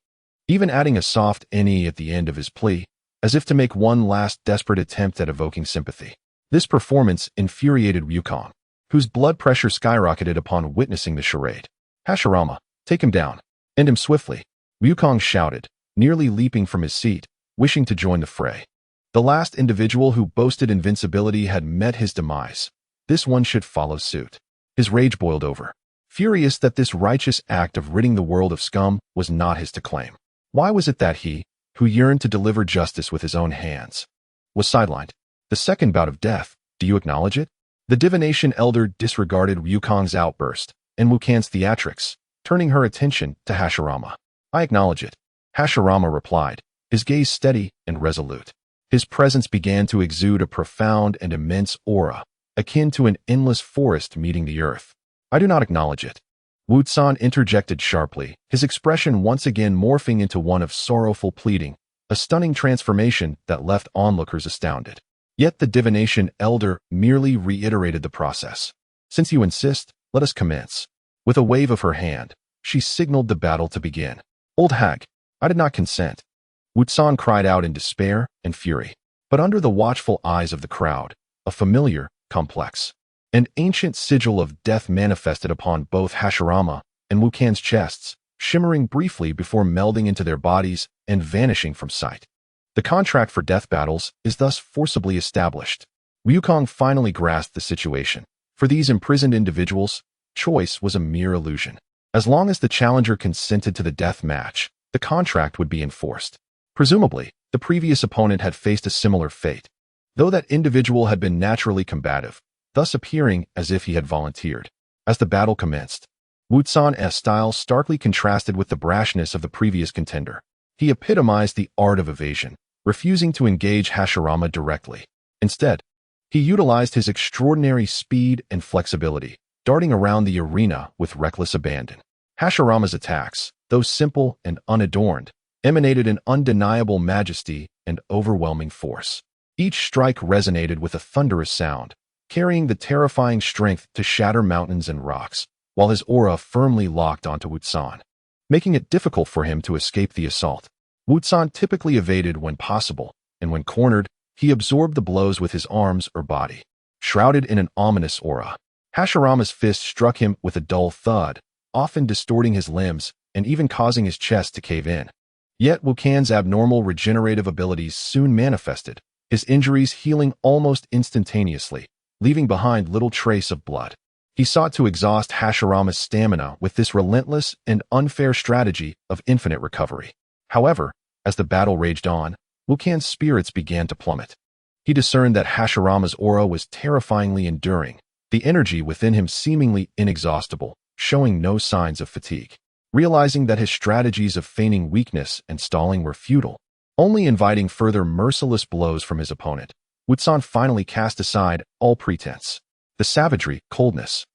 Speaker 1: even adding a soft "any" at the end of his plea, as if to make one last desperate attempt at evoking sympathy. This performance infuriated Wukong, whose blood pressure skyrocketed upon witnessing the charade. "Hashirama, take him down. End him swiftly," Wukong shouted, nearly leaping from his seat, wishing to join the fray. The last individual who boasted invincibility had met his demise. This one should follow suit. His rage boiled over, furious that this righteous act of ridding the world of scum was not his to claim. Why was it that he, who yearned to deliver justice with his own hands, was sidelined? The second bout of death, do you acknowledge it? The divination elder disregarded Wukong's outburst and Wukan's theatrics, turning her attention to Hashirama. "I acknowledge it," Hashirama replied, his gaze steady and resolute. His presence began to exude a profound and immense aura, akin to an endless forest meeting the earth. "I do not acknowledge it," Wu Zhan interjected sharply, his expression once again morphing into one of sorrowful pleading, a stunning transformation that left onlookers astounded. Yet the divination elder merely reiterated the process. "Since you insist, let us commence." With a wave of her hand, she signaled the battle to begin. "Old hag, I did not consent," Wu Zhan cried out in despair and fury. But under the watchful eyes of the crowd, a familiar, complex, and ancient sigil of death manifested upon both Hashirama and Wukan's chests, shimmering briefly before melding into their bodies and vanishing from sight. The contract for death battles is thus forcibly established. Wukong finally grasped the situation. For these imprisoned individuals, choice was a mere illusion. As long as the challenger consented to the death match, the contract would be enforced. Presumably, the previous opponent had faced a similar fate, though that individual had been naturally combative, thus appearing as if he had volunteered. As the battle commenced, Wu Zhan's style starkly contrasted with the brashness of the previous contender. He epitomized the art of evasion, refusing to engage Hashirama directly. Instead, he utilized his extraordinary speed and flexibility, darting around the arena with reckless abandon. Hashirama's attacks, though simple and unadorned, emanated an undeniable majesty and overwhelming force. Each strike resonated with a thunderous sound, carrying the terrifying strength to shatter mountains and rocks, while his aura firmly locked onto Wu Zhan, making it difficult for him to escape the assault. Wu Zhan typically evaded when possible, and when cornered, he absorbed the blows with his arms or body. Shrouded in an ominous aura, Hashirama's fist struck him with a dull thud, often distorting his limbs and even causing his chest to cave in. Yet Wukan's abnormal regenerative abilities soon manifested, his injuries healing almost instantaneously, leaving behind little trace of blood. He sought to exhaust Hashirama's stamina with this relentless and unfair strategy of infinite recovery. However, as the battle raged on, Wukan's spirits began to plummet. He discerned that Hashirama's aura was terrifyingly enduring, the energy within him seemingly inexhaustible, showing no signs of fatigue. Realizing that his strategies of feigning weakness and stalling were futile, only inviting further merciless blows from his opponent, Wu Zhan finally cast aside all pretense. The savagery, coldness,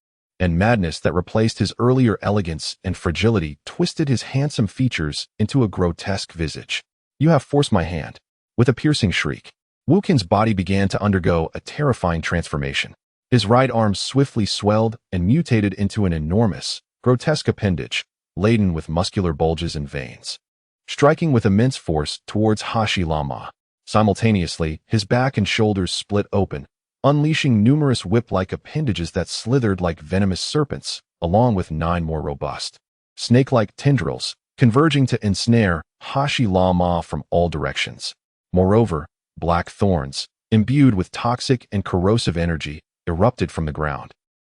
Speaker 1: and madness that replaced his earlier elegance and fragility twisted his handsome features into a grotesque visage. "You have forced my hand." With a piercing shriek, Wukan's body began to undergo a terrifying transformation. His right arm swiftly swelled and mutated into an enormous, grotesque appendage, laden with muscular bulges and veins, striking with immense force towards Hashirama. Simultaneously, his back and shoulders split open, unleashing numerous whip-like appendages that slithered like venomous serpents, along with 9 more robust, snake-like tendrils, converging to ensnare Hashirama from all directions. Moreover, black thorns, imbued with toxic and corrosive energy, erupted from the ground,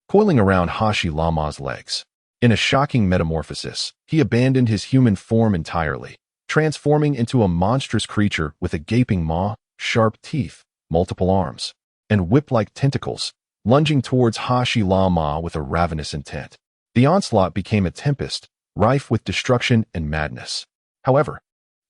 Speaker 1: coiling around Hashirama's legs. In a shocking metamorphosis, he abandoned his human form entirely, transforming into a monstrous creature with a gaping maw, sharp teeth, multiple arms, and whip-like tentacles, lunging towards Hashirama with a ravenous intent. The onslaught became a tempest, rife with destruction and madness. However,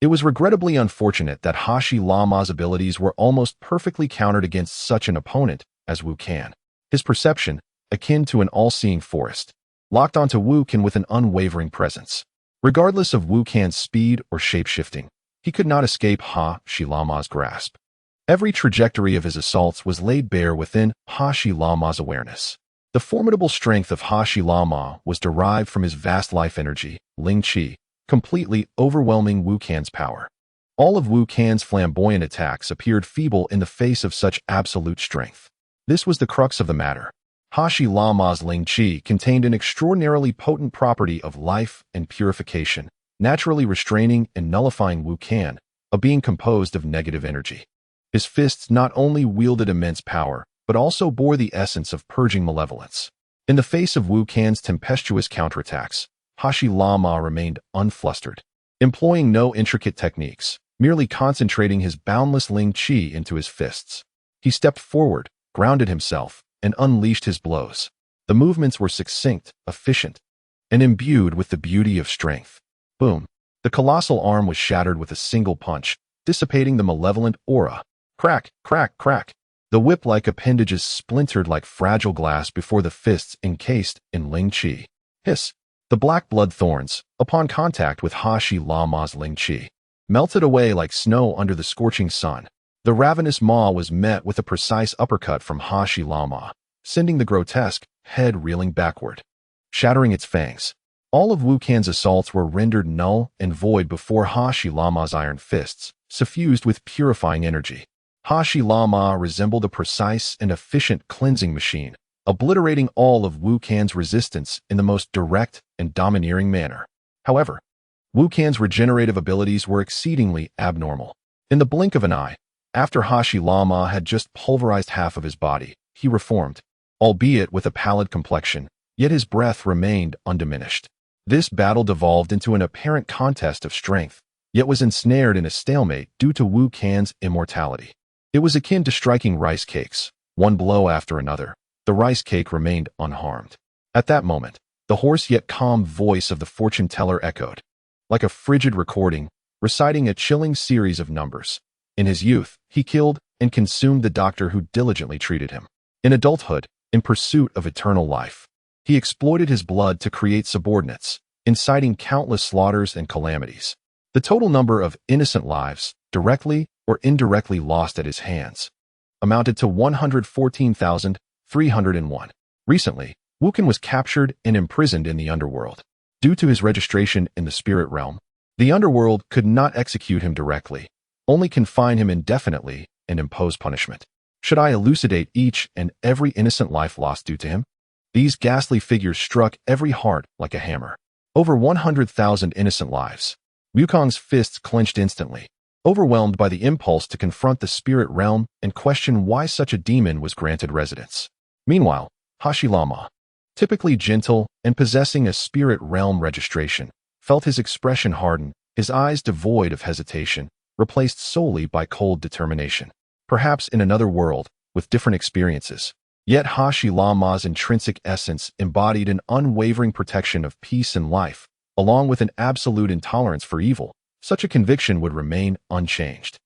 Speaker 1: it was regrettably unfortunate that Hashirama's abilities were almost perfectly countered against such an opponent as Wukan. His perception, akin to an all-seeing forest, locked onto Wukan with an unwavering presence. Regardless of Wukan's speed or shape-shifting, he could not escape Hashirama's grasp. Every trajectory of his assaults was laid bare within Hashirama's awareness. The formidable strength of Hashi Lama was derived from his vast life energy, Ling Qi, completely overwhelming Wu Can's power. All of Wu Can's flamboyant attacks appeared feeble in the face of such absolute strength. This was the crux of the matter. Hashi Lama's Ling Qi contained an extraordinarily potent property of life and purification, naturally restraining and nullifying Wu Can, a being composed of negative energy. His fists not only wielded immense power, but also bore the essence of purging malevolence. In the face of Wu Can's tempestuous counterattacks, Hashi Lama remained unflustered, employing no intricate techniques, merely concentrating his boundless Ling Qi into his fists. He stepped forward, grounded himself, and unleashed his blows. The movements were succinct, efficient, and imbued with the beauty of strength. Boom! The colossal arm was shattered with a single punch, dissipating the malevolent aura. Crack, crack, crack! The whip-like appendages splintered like fragile glass before the fists encased in Ling Qi. Hiss! The black blood thorns, upon contact with Hashi Lama's Ling Qi, melted away like snow under the scorching sun. The ravenous maw was met with a precise uppercut from Hashi Lama, sending the grotesque head reeling backward, shattering its fangs. All of Wu Can's assaults were rendered null and void before Hashi Lama's iron fists, suffused with purifying energy. Hashi Lama resembled a precise and efficient cleansing machine, obliterating all of Wu Can's resistance in the most direct and domineering manner. However, Wu Can's regenerative abilities were exceedingly abnormal. In the blink of an eye, after Hashi Lama had just pulverized half of his body, he reformed, albeit with a pallid complexion, yet his breath remained undiminished. This battle devolved into an apparent contest of strength, yet was ensnared in a stalemate due to Wu Can's immortality. It was akin to striking rice cakes, one blow after another. The rice cake remained unharmed. At that moment, the hoarse yet calm voice of the fortune teller echoed, like a frigid recording, reciting a chilling series of numbers. In his youth, he killed and consumed the doctor who diligently treated him. In adulthood, in pursuit of eternal life, he exploited his blood to create subordinates, inciting countless slaughters and calamities. The total number of innocent lives, directly or indirectly lost at his hands, amounted to 114,301. Recently, Wu Can was captured and imprisoned in the underworld. Due to his registration in the spirit realm, the underworld could not execute him directly, only confine him indefinitely and impose punishment. Should I elucidate each and every innocent life lost due to him? These ghastly figures struck every heart like a hammer. Over 100,000 innocent lives. Wukong's fists clenched instantly, overwhelmed by the impulse to confront the spirit realm and question why such a demon was granted residence. Meanwhile, Hashi Lama, typically gentle and possessing a spirit realm registration, felt his expression harden, his eyes devoid of hesitation, replaced solely by cold determination. Perhaps in another world, with different experiences. Yet Hashi Lama's intrinsic essence embodied an unwavering protection of peace and life, along with an absolute intolerance for evil. Such a conviction would remain unchanged.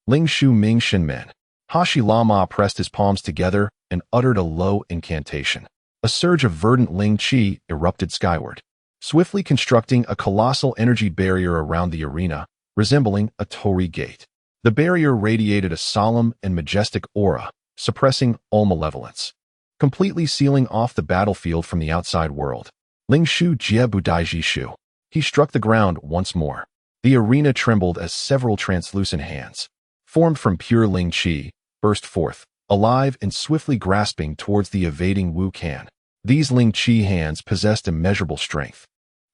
Speaker 1: Ling Shu Ming Shen Men. Hashi Lama pressed his palms together and uttered a low incantation. A surge of verdant Ling Qi erupted skyward, swiftly constructing a colossal energy barrier around the arena, resembling a torii gate. The barrier radiated a solemn and majestic aura, suppressing all malevolence, completely sealing off the battlefield from the outside world. Ling Shu Jie Budaiji Shu. He struck the ground once more. The arena trembled as several translucent hands, formed from pure Ling Qi, burst forth, alive and swiftly grasping towards the evading Wu Can. These Ling Qi hands possessed immeasurable strength,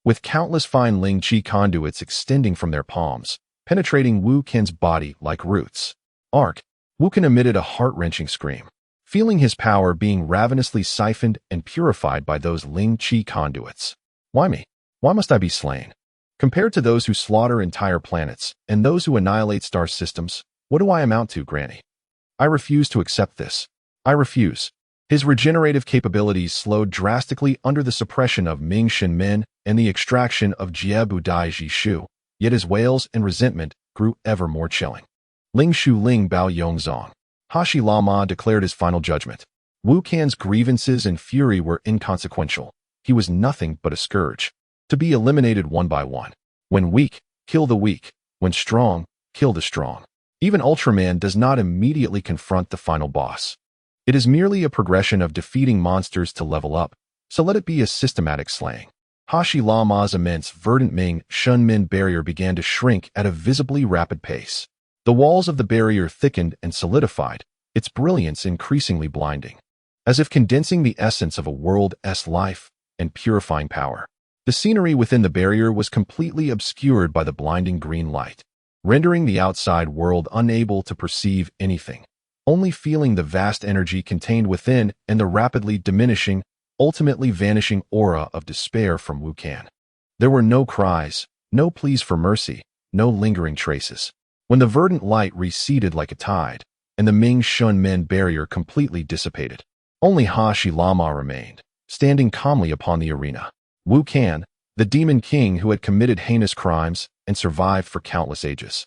Speaker 1: with countless fine Ling Qi conduits extending from their palms, penetrating Wu Can's body like roots. Arc! Wu Can emitted a heart-wrenching scream, feeling his power being ravenously siphoned and purified by those Ling Qi conduits. Why me? Why must I be slain? Compared to those who slaughter entire planets and those who annihilate star systems, what do I amount to, Granny? I refuse to accept this. I refuse. His regenerative capabilities slowed drastically under the suppression of Ming Shen Men and the extraction of Jie Budai Ji Shu, yet his wails and resentment grew ever more chilling. Ling Shu Ling Bao Yongzong. Hashi Lama declared his final judgment. Wu Can's grievances and fury were inconsequential. He was nothing but a scourge, to be eliminated one by one. When weak, kill the weak. When strong, kill the strong. Even Ultraman does not immediately confront the final boss. It is merely a progression of defeating monsters to level up, so let it be a systematic slaying. Hashi Lama's immense verdant Ming Shunmin barrier began to shrink at a visibly rapid pace. The walls of the barrier thickened and solidified, its brilliance increasingly blinding, as if condensing the essence of a world's life and purifying power. The scenery within the barrier was completely obscured by the blinding green light, rendering the outside world unable to perceive anything, only feeling the vast energy contained within and the rapidly diminishing, ultimately vanishing aura of despair from Wukan. There were no cries, no pleas for mercy, no lingering traces. When the verdant light receded like a tide, and the Ming Shunmin barrier completely dissipated, only Hashi Lama remained, standing calmly upon the arena. Wukan, the demon king who had committed heinous crimes and survived for countless ages,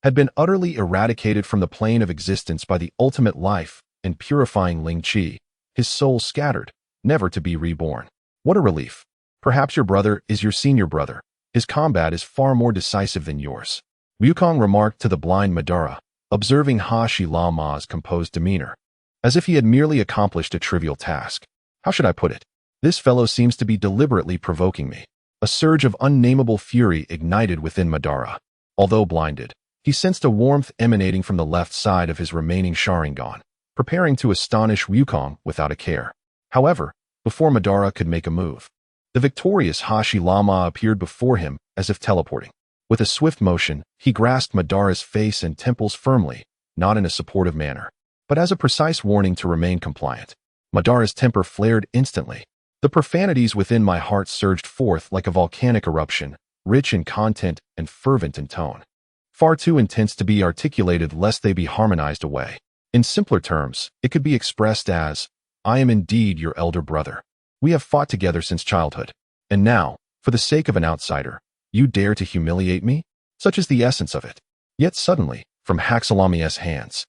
Speaker 1: had been utterly eradicated from the plane of existence by the ultimate life and purifying Ling Qi, his soul scattered, never to be reborn. What a relief. Perhaps your brother is your senior brother. His combat is far more decisive than yours. Wukong remarked to the blind Madara, observing Hashi Lama's composed demeanor, as if he had merely accomplished a trivial task. How should I put it? This fellow seems to be deliberately provoking me. A surge of unnameable fury ignited within Madara. Although blinded, he sensed a warmth emanating from the left side of his remaining Sharingan, preparing to astonish Wukong without a care. However, before Madara could make a move, the victorious Hashi Lama appeared before him as if teleporting. With a swift motion, he grasped Madara's face and temples firmly, not in a supportive manner, but as a precise warning to remain compliant. Madara's temper flared instantly. The profanities within my heart surged forth like a volcanic eruption, rich in content and fervent in tone. Far too intense to be articulated lest they be harmonized away. In simpler terms, it could be expressed as, I am indeed your elder brother. We have fought together since childhood. And now, for the sake of an outsider, you dare to humiliate me? Such is the essence of it. Yet suddenly, from Haxalami's hands,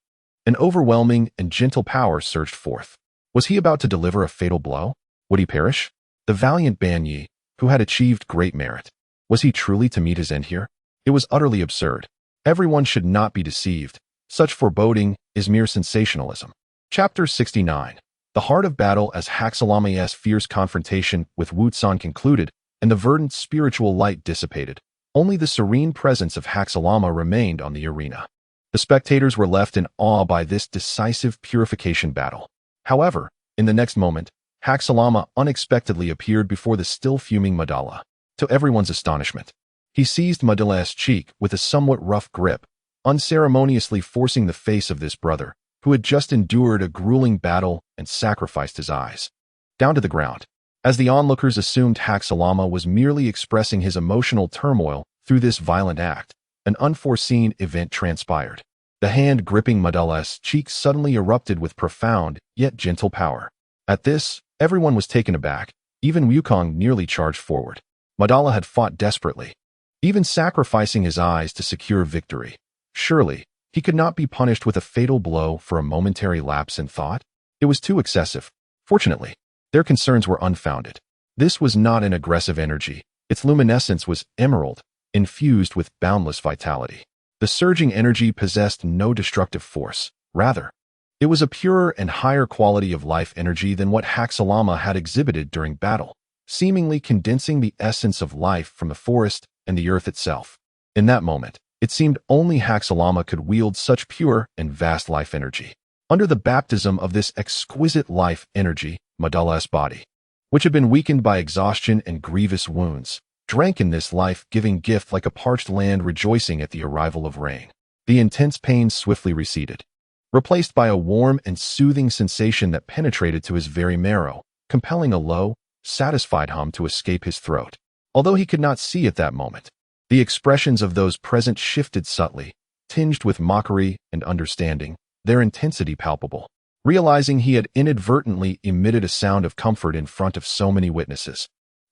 Speaker 1: an overwhelming and gentle power surged forth. Was he about to deliver a fatal blow? Would he perish? The valiant Ban Yi, who had achieved great merit, was he truly to meet his end here? It was utterly absurd. Everyone should not be deceived. Such foreboding is mere sensationalism. Chapter 69. The heart of battle. As Haxalami's fierce confrontation with Wu Tsan concluded and the verdant spiritual light dissipated, only the serene presence of Haxalama remained on the arena. The spectators were left in awe by this decisive purification battle. However, in the next moment, Haxalama unexpectedly appeared before the still fuming Madala. To everyone's astonishment, he seized Madala's cheek with a somewhat rough grip, unceremoniously forcing the face of this brother, who had just endured a grueling battle and sacrificed his eyes, down to the ground. As the onlookers assumed Haxalama was merely expressing his emotional turmoil through this violent act, an unforeseen event transpired. The hand gripping Madala's cheek suddenly erupted with profound, yet gentle power. At this, everyone was taken aback. Even Wukong nearly charged forward. Madala had fought desperately, even sacrificing his eyes to secure victory. Surely, he could not be punished with a fatal blow for a momentary lapse in thought. It was too excessive. Fortunately, their concerns were unfounded. This was not an aggressive energy. Its luminescence was emerald, infused with boundless vitality. The surging energy possessed no destructive force. Rather, it was a purer and higher quality of life energy than what Haxalama had exhibited during battle, seemingly condensing the essence of life from the forest and the earth itself. In that moment, it seemed only Haxalama could wield such pure and vast life energy. Under the baptism of this exquisite life energy, Madala's body, which had been weakened by exhaustion and grievous wounds, drank in this life-giving gift like a parched land rejoicing at the arrival of rain. The intense pain swiftly receded, replaced by a warm and soothing sensation that penetrated to his very marrow, compelling a low, satisfied hum to escape his throat. Although he could not see at that moment, the expressions of those present shifted subtly, tinged with mockery and understanding, their intensity palpable. Realizing he had inadvertently emitted a sound of comfort in front of so many witnesses,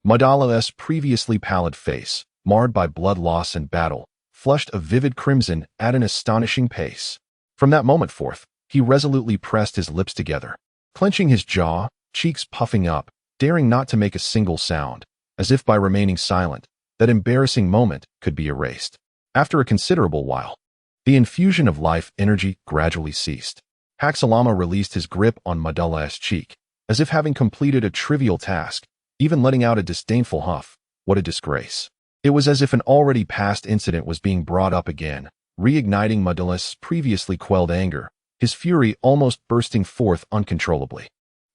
Speaker 1: Madala's previously pallid face, marred by blood loss and battle, flushed a vivid crimson at an astonishing pace. From that moment forth, he resolutely pressed his lips together, clenching his jaw, cheeks puffing up, daring not to make a single sound, as if by remaining silent, that embarrassing moment could be erased. After a considerable while, the infusion of life energy gradually ceased. Haxalama released his grip on Madala's cheek, as if having completed a trivial task, even letting out a disdainful huff. What a disgrace. It was as if an already past incident was being brought up again, reigniting Madala's previously quelled anger, his fury almost bursting forth uncontrollably.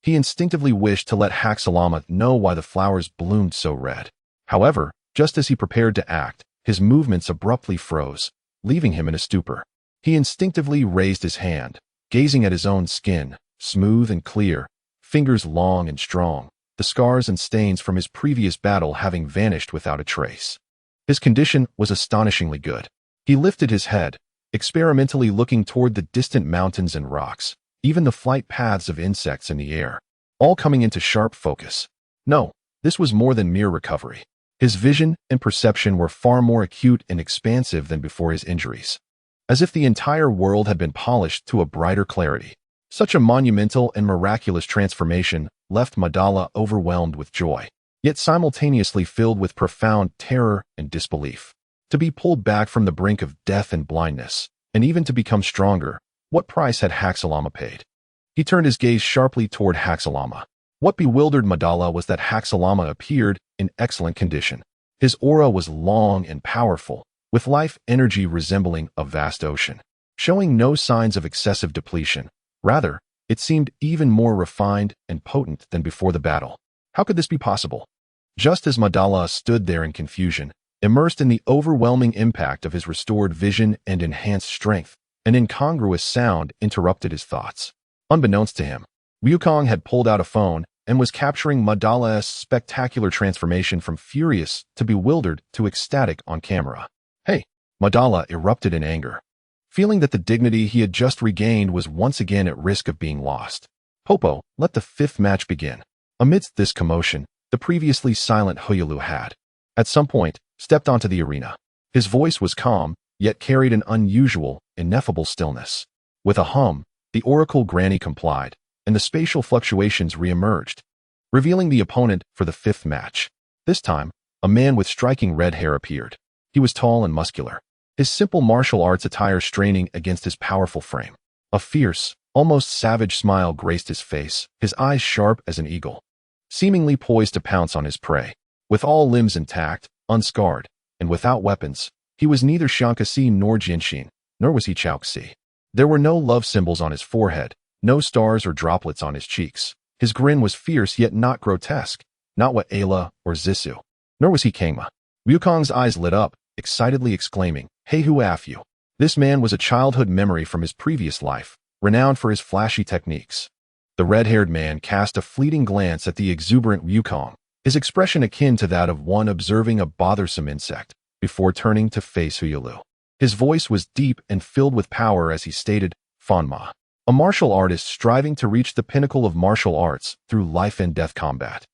Speaker 1: He instinctively wished to let Haxalama know why the flowers bloomed so red. However, just as he prepared to act, his movements abruptly froze, leaving him in a stupor. He instinctively raised his hand, gazing at his own skin, smooth and clear, fingers long and strong, the scars and stains from his previous battle having vanished without a trace. His condition was astonishingly good. He lifted his head, experimentally looking toward the distant mountains and rocks, even the flight paths of insects in the air, all coming into sharp focus. No, this was more than mere recovery. His vision and perception were far more acute and expansive than before his injuries, as if the entire world had been polished to a brighter clarity. Such a monumental and miraculous transformation left Madala overwhelmed with joy, yet simultaneously filled with profound terror and disbelief. To be pulled back from the brink of death and blindness, and even to become stronger, what price had Haxalama paid? He turned his gaze sharply toward Haxalama. What bewildered Madala was that Haxalama appeared in excellent condition. His aura was long and powerful, with life energy resembling a vast ocean, showing no signs of excessive depletion. Rather, it seemed even more refined and potent than before the battle. How could this be possible? Just as Madala stood there in confusion, immersed in the overwhelming impact of his restored vision and enhanced strength, an incongruous sound interrupted his thoughts. Unbeknownst to him, Wukong had pulled out a phone and was capturing Madala's spectacular transformation from furious to bewildered to ecstatic on camera. Hey! Madala erupted in anger, feeling that the dignity he had just regained was once again at risk of being lost. Popo, let the fifth match begin. Amidst this commotion, the previously silent Huyulu had, at some point, stepped onto the arena. His voice was calm, yet carried an unusual, ineffable stillness. With a hum, the Oracle Granny complied, and the spatial fluctuations re-emerged, revealing the opponent for the fifth match. This time, a man with striking red hair appeared. He was tall and muscular, his simple martial arts attire straining against his powerful frame. A fierce, almost savage smile graced his face, his eyes sharp as an eagle, seemingly poised to pounce on his prey. With all limbs intact, unscarred, and without weapons, he was neither Xiangxi nor Jinshin, nor was he Chaoxi. There were no love symbols on his forehead, no stars or droplets on his cheeks. His grin was fierce yet not grotesque, not what Ayla or Zissou. Nor was he Kangma. Wukong's eyes lit up, excitedly exclaiming, "Hey, who af you?" This man was a childhood memory from his previous life, renowned for his flashy techniques. The red-haired man cast a fleeting glance at the exuberant Wukong, his expression akin to that of one observing a bothersome insect, before turning to face Huyulu. His voice was deep and filled with power as he stated, "Fanma, a martial artist striving to reach the pinnacle of martial arts through life and death combat.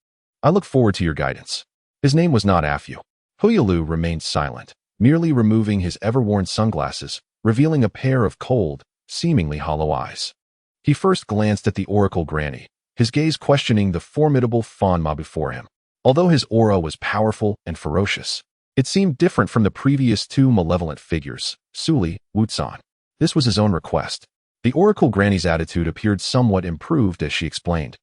Speaker 1: I look forward to your guidance." His name was not Afu. Huyulu remained silent, merely removing his ever-worn sunglasses, revealing a pair of cold, seemingly hollow eyes. He first glanced at the Oracle Granny, his gaze questioning the formidable Fanma before him. Although his aura was powerful and ferocious, it seemed different from the previous two malevolent figures, Suli, Wutsan. This was his own request. The Oracle Granny's attitude appeared somewhat improved as she explained.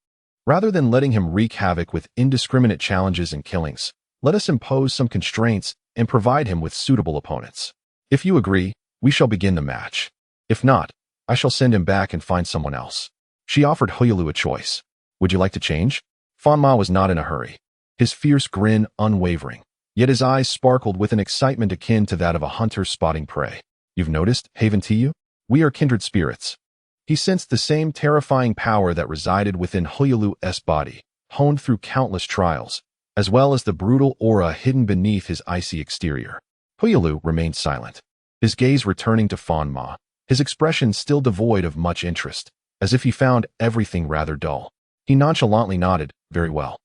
Speaker 1: Rather than letting him wreak havoc with indiscriminate challenges and killings, let us impose some constraints and provide him with suitable opponents. If you agree, we shall begin the match. If not, I shall send him back and find someone else. She offered Huyulu a choice. Would you like to change? Fanma was not in a hurry, his fierce grin unwavering, yet his eyes sparkled with an excitement akin to that of a hunter spotting prey. You've noticed, Haven Tiyu? We are kindred spirits. He sensed the same terrifying power that resided within Huyulu's body, honed through countless trials, as well as the brutal aura hidden beneath his icy exterior. Huyulu remained silent, his gaze returning to Fanma, his expression still devoid of much interest, as if he found everything rather dull. He nonchalantly nodded, "Very well.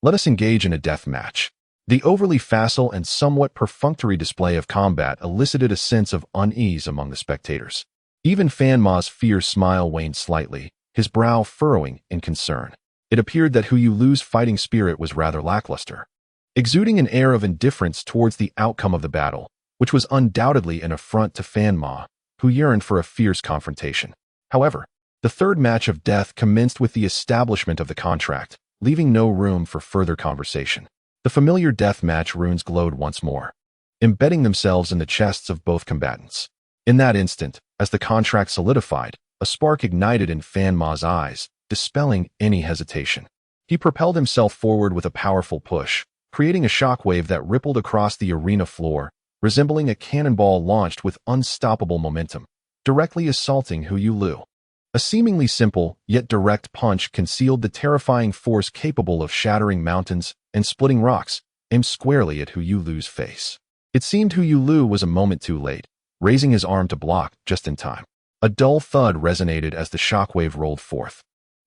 Speaker 1: Let us engage in a death match." The overly facile and somewhat perfunctory display of combat elicited a sense of unease among the spectators. Even Fanma's fierce smile waned slightly, his brow furrowing in concern. It appeared that Huyulu's fighting spirit was rather lackluster, exuding an air of indifference towards the outcome of the battle, which was undoubtedly an affront to Fanma, who yearned for a fierce confrontation. However, The third match of death commenced with the establishment of the contract, leaving no room for further conversation. The familiar death match runes glowed once more, embedding themselves in the chests of both combatants. In that instant, as the contract solidified, a spark ignited in Fan Ma's eyes, dispelling any hesitation. He propelled himself forward with a powerful push, creating a shockwave that rippled across the arena floor, resembling a cannonball launched with unstoppable momentum, directly assaulting Hu Lu. A seemingly simple, yet direct punch concealed the terrifying force capable of shattering mountains and splitting rocks, aimed squarely at Hu Lu's face. It seemed Hu Lu was a moment too late, raising his arm to block just in time. A dull thud resonated as the shockwave rolled forth,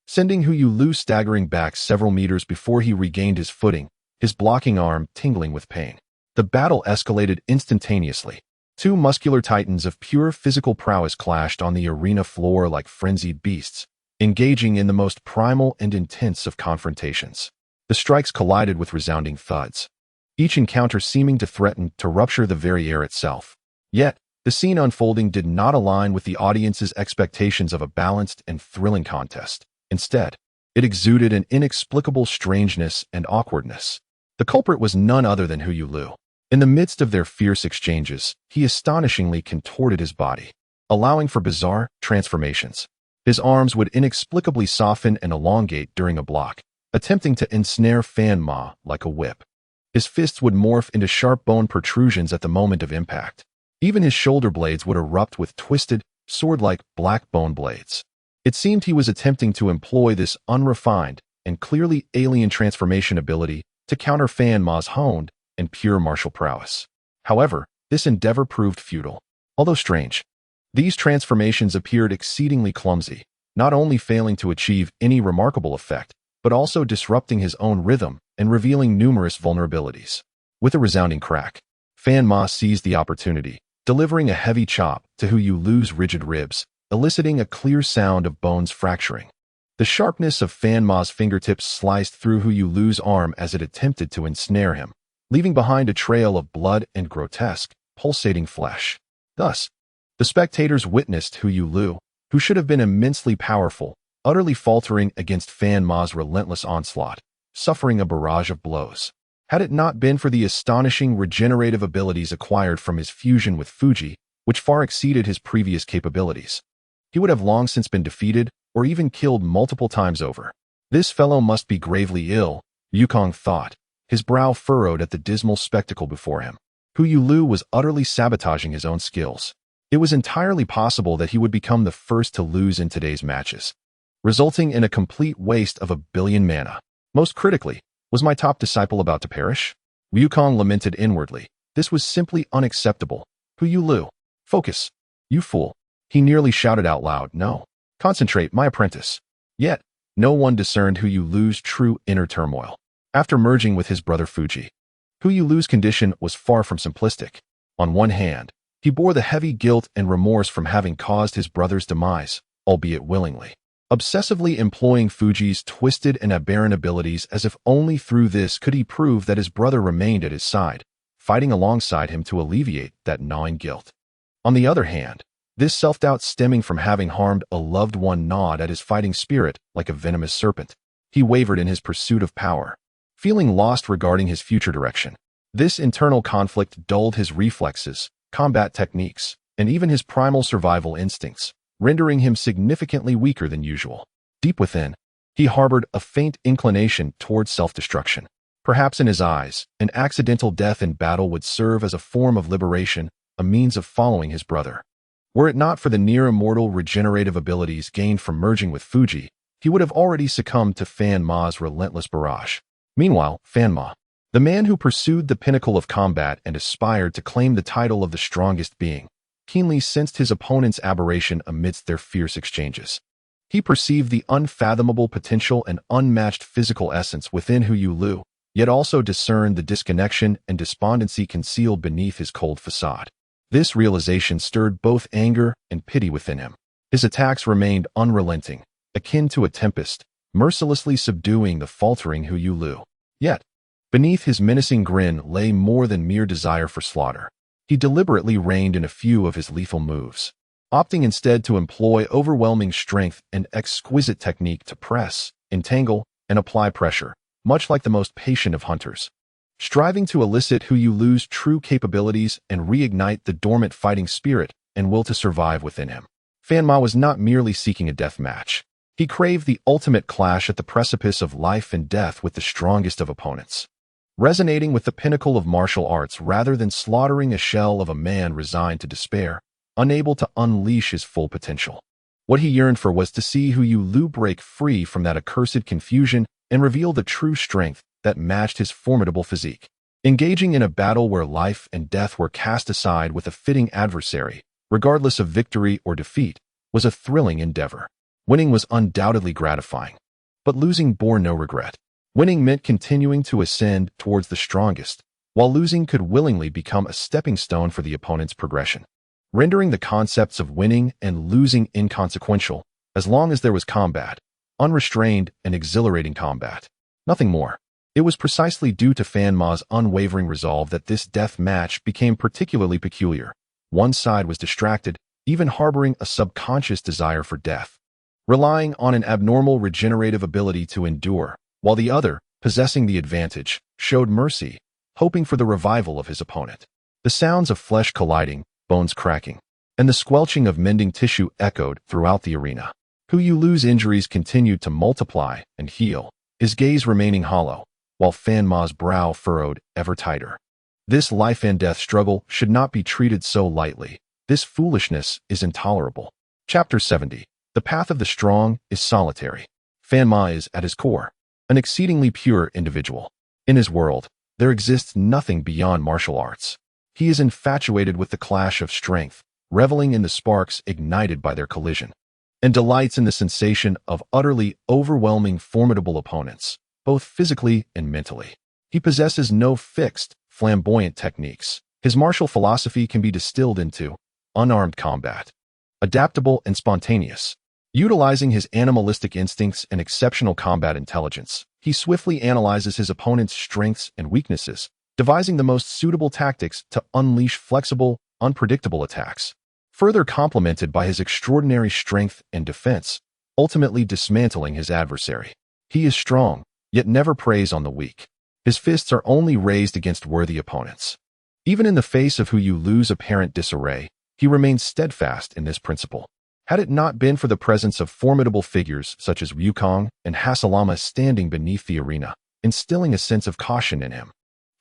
Speaker 1: sending Hu Lu staggering back several meters before he regained his footing, his blocking arm tingling with pain. The battle escalated instantaneously. Two muscular titans of pure physical prowess clashed on the arena floor like frenzied beasts, engaging in the most primal and intense of confrontations. The strikes collided with resounding thuds, each encounter seeming to threaten to rupture the very air itself. Yet, the scene unfolding did not align with the audience's expectations of a balanced and thrilling contest. Instead, it exuded an inexplicable strangeness and awkwardness. The culprit was none other than Hu Lu. In the midst of their fierce exchanges, he astonishingly contorted his body, allowing for bizarre transformations. His arms would inexplicably soften and elongate during a block, attempting to ensnare Fan Ma like a whip. His fists would morph into sharp bone protrusions at the moment of impact. Even his shoulder blades would erupt with twisted, sword-like black bone blades. It seemed he was attempting to employ this unrefined and clearly alien transformation ability to counter Fan Ma's honed and pure martial prowess. However, this endeavor proved futile. Although strange, these transformations appeared exceedingly clumsy, not only failing to achieve any remarkable effect, but also disrupting his own rhythm and revealing numerous vulnerabilities. With a resounding crack, Fan Ma seized the opportunity, delivering a heavy chop to Hu Lu's rigid ribs, eliciting a clear sound of bones fracturing. The sharpness of Fan Ma's fingertips sliced through Hu Lu's arm as it attempted to ensnare him, leaving behind a trail of blood and grotesque, pulsating flesh. Thus, the spectators witnessed Hu Lu, who should have been immensely powerful, utterly faltering against Fan Ma's relentless onslaught, suffering a barrage of blows. Had it not been for the astonishing regenerative abilities acquired from his fusion with Fuji, which far exceeded his previous capabilities, he would have long since been defeated or even killed multiple times over. This fellow must be gravely ill, Yukong thought, his brow furrowed at the dismal spectacle before him. Hu Lu was utterly sabotaging his own skills. It was entirely possible that he would become the first to lose in today's matches, resulting in a complete waste of 1 billion mana. Most critically, was my top disciple about to perish? Yukong lamented inwardly. This was simply unacceptable. Hu Lu, focus, you fool. He nearly shouted out loud. No. Concentrate, my apprentice. Yet, no one discerned Hu Lu's true inner turmoil. After merging with his brother Fuji, Hu Lu's condition was far from simplistic. On one hand, he bore the heavy guilt and remorse from having caused his brother's demise, albeit willingly, obsessively employing Fuji's twisted and aberrant abilities as if only through this could he prove that his brother remained at his side, fighting alongside him to alleviate that gnawing guilt. On the other hand, this self-doubt stemming from having harmed a loved one gnawed at his fighting spirit like a venomous serpent. He wavered in his pursuit of power, feeling lost regarding his future direction. This internal conflict dulled his reflexes, combat techniques, and even his primal survival instincts, rendering him significantly weaker than usual. Deep within, he harbored a faint inclination towards self-destruction. Perhaps in his eyes, an accidental death in battle would serve as a form of liberation, a means of following his brother. Were it not for the near-immortal regenerative abilities gained from merging with Fuji, he would have already succumbed to Fan Ma's relentless barrage. Meanwhile, Fan Ma, the man who pursued the pinnacle of combat and aspired to claim the title of the strongest being, keenly sensed his opponent's aberration amidst their fierce exchanges. He perceived the unfathomable potential and unmatched physical essence within Hu Lu, yet also discerned the disconnection and despondency concealed beneath his cold facade. This realization stirred both anger and pity within him. His attacks remained unrelenting, akin to a tempest, mercilessly subduing the faltering Hu Lu. Yet, beneath his menacing grin lay more than mere desire for slaughter. He deliberately reined in a few of his lethal moves, opting instead to employ overwhelming strength and exquisite technique to press, entangle, and apply pressure, much like the most patient of hunters. Striving to elicit Hu Yulu's true capabilities and reignite the dormant fighting spirit and will to survive within him. Fan Ma was not merely seeking a death match. He craved the ultimate clash at the precipice of life and death with the strongest of opponents. Resonating with the pinnacle of martial arts rather than slaughtering a shell of a man resigned to despair, unable to unleash his full potential. What he yearned for was to see Hu Yulu break free from that accursed confusion and reveal the true strength that matched his formidable physique. Engaging in a battle where life and death were cast aside with a fitting adversary, regardless of victory or defeat, was a thrilling endeavor. Winning was undoubtedly gratifying, but losing bore no regret. Winning meant continuing to ascend towards the strongest, while losing could willingly become a stepping stone for the opponent's progression, rendering the concepts of winning and losing inconsequential as long as there was combat, unrestrained and exhilarating combat. Nothing more. It was precisely due to Fan Ma's unwavering resolve that this death match became particularly peculiar. One side was distracted, even harboring a subconscious desire for death, relying on an abnormal regenerative ability to endure, while the other, possessing the advantage, showed mercy, hoping for the revival of his opponent. The sounds of flesh colliding, bones cracking, and the squelching of mending tissue echoed throughout the arena. Hu Yulu's injuries continued to multiply and heal, his gaze remaining hollow, while Fan Ma's brow furrowed ever tighter. This life and death struggle should not be treated so lightly. This foolishness is intolerable. Chapter 70. The path of the strong is solitary. Fan Ma is, at his core, an exceedingly pure individual. In his world, there exists nothing beyond martial arts. He is infatuated with the clash of strength, reveling in the sparks ignited by their collision, and delights in the sensation of utterly overwhelming formidable opponents, both physically and mentally. He possesses no fixed, flamboyant techniques. His martial philosophy can be distilled into unarmed combat, adaptable and spontaneous. Utilizing his animalistic instincts and exceptional combat intelligence, he swiftly analyzes his opponent's strengths and weaknesses, devising the most suitable tactics to unleash flexible, unpredictable attacks. Further complemented by his extraordinary strength and defense, ultimately dismantling his adversary. He is strong, yet never preys on the weak. His fists are only raised against worthy opponents. Even in the face of Hu Yulu's apparent disarray, he remains steadfast in this principle. Had it not been for the presence of formidable figures such as Wukong and Hasalama standing beneath the arena, instilling a sense of caution in him,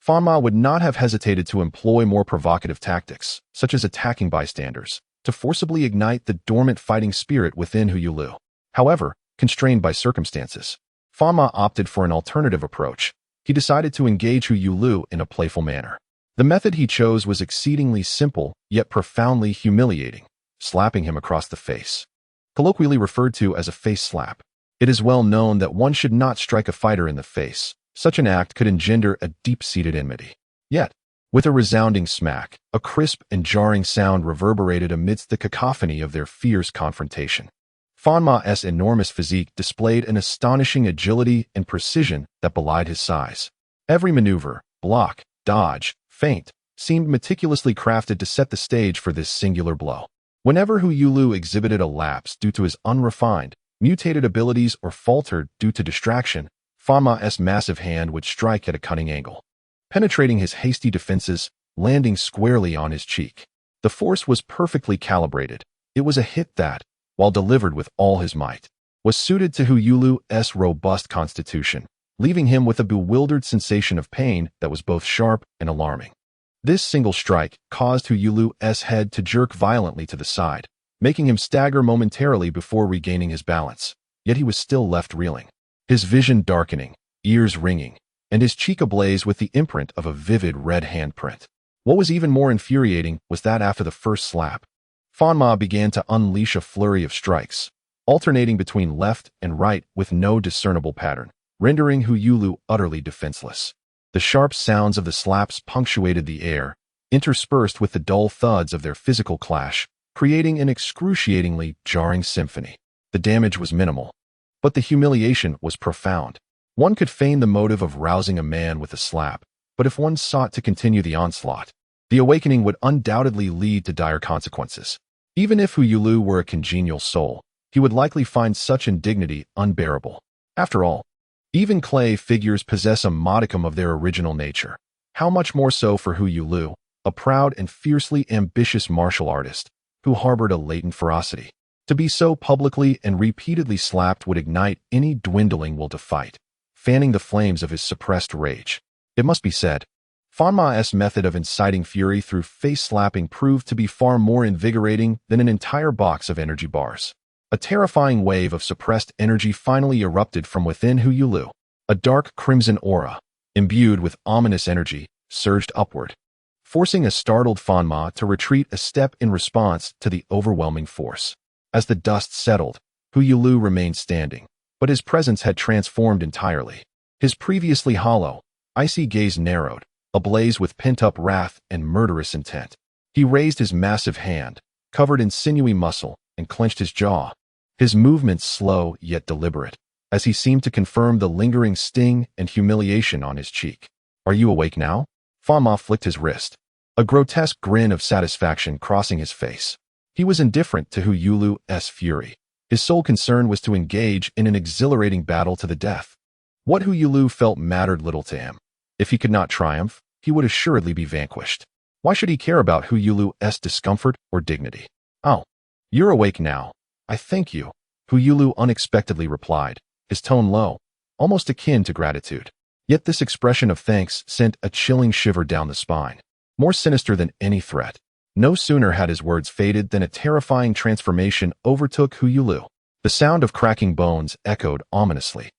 Speaker 1: Fan Ma would not have hesitated to employ more provocative tactics, such as attacking bystanders, to forcibly ignite the dormant fighting spirit within Hu Yulu. However, constrained by circumstances, Fan Ma opted for an alternative approach. He decided to engage Hu Yulu in a playful manner. The method he chose was exceedingly simple, yet profoundly humiliating, slapping him across the face. Colloquially referred to as a face slap, it is well known that one should not strike a fighter in the face. Such an act could engender a deep-seated enmity. Yet, with a resounding smack, a crisp and jarring sound reverberated amidst the cacophony of their fierce confrontation. Fan Ma's enormous physique displayed an astonishing agility and precision that belied his size. Every maneuver, block, dodge, feint, seemed meticulously crafted to set the stage for this singular blow. Whenever Hu Yulu exhibited a lapse due to his unrefined, mutated abilities or faltered due to distraction, Fan Ma's massive hand would strike at a cunning angle, penetrating his hasty defenses, landing squarely on his cheek. The force was perfectly calibrated. It was a hit that, while delivered with all his might, was suited to Hu Yulu's robust constitution, leaving him with a bewildered sensation of pain that was both sharp and alarming. This single strike caused Hu Yulu's head to jerk violently to the side, making him stagger momentarily before regaining his balance, yet he was still left reeling, his vision darkening, ears ringing, and his cheek ablaze with the imprint of a vivid red handprint. What was even more infuriating was that after the first slap, Fan Ma began to unleash a flurry of strikes, alternating between left and right with no discernible pattern, rendering Hu Yulu utterly defenseless. The sharp sounds of the slaps punctuated the air, interspersed with the dull thuds of their physical clash, creating an excruciatingly jarring symphony. The damage was minimal, but the humiliation was profound. One could feign the motive of rousing a man with a slap, but if one sought to continue the onslaught, the awakening would undoubtedly lead to dire consequences. Even if Hu Yulu were a congenial soul, he would likely find such indignity unbearable. After all, even clay figures possess a modicum of their original nature. How much more so for Hu Yulu, a proud and fiercely ambitious martial artist who harbored a latent ferocity. To be so publicly and repeatedly slapped would ignite any dwindling will to fight, fanning the flames of his suppressed rage. It must be said, Fan Ma's method of inciting fury through face-slapping proved to be far more invigorating than an entire box of energy bars. A terrifying wave of suppressed energy finally erupted from within Hu Yulu. A dark crimson aura, imbued with ominous energy, surged upward, forcing a startled Fan Ma to retreat a step in response to the overwhelming force. As the dust settled, Hu Yulu remained standing, but his presence had transformed entirely. His previously hollow, icy gaze narrowed, ablaze with pent-up wrath and murderous intent. He raised his massive hand, covered in sinewy muscle, and clenched his jaw. His movements slow yet deliberate, as he seemed to confirm the lingering sting and humiliation on his cheek. "Are you awake now?" Fan Ma flicked his wrist, a grotesque grin of satisfaction crossing his face. He was indifferent to Hu Yulu's fury. His sole concern was to engage in an exhilarating battle to the death. What Hu Yulu felt mattered little to him. If he could not triumph, he would assuredly be vanquished. Why should he care about Hu Yulu's discomfort or dignity? "Oh, you're awake now. I thank you," Hu Yulu unexpectedly replied, his tone low, almost akin to gratitude. Yet this expression of thanks sent a chilling shiver down the spine, more sinister than any threat. No sooner had his words faded than a terrifying transformation overtook Hu Yulu. The sound of cracking bones echoed ominously,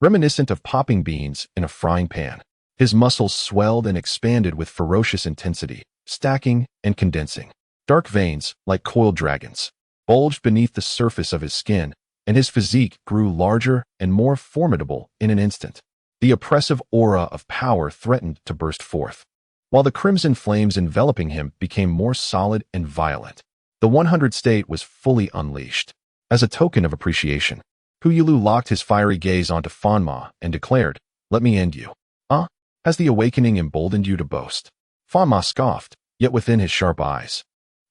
Speaker 1: reminiscent of popping beans in a frying pan. His muscles swelled and expanded with ferocious intensity, stacking and condensing. Dark veins, like coiled dragons, bulged beneath the surface of his skin, and his physique grew larger and more formidable in an instant. The oppressive aura of power threatened to burst forth, while the crimson flames enveloping him became more solid and violent. The 100 state was fully unleashed. As a token of appreciation, Hu Yulu locked his fiery gaze onto Fan Ma and declared, "Let me end you." Has the awakening emboldened you to boast?" Fan Ma scoffed, yet within his sharp eyes,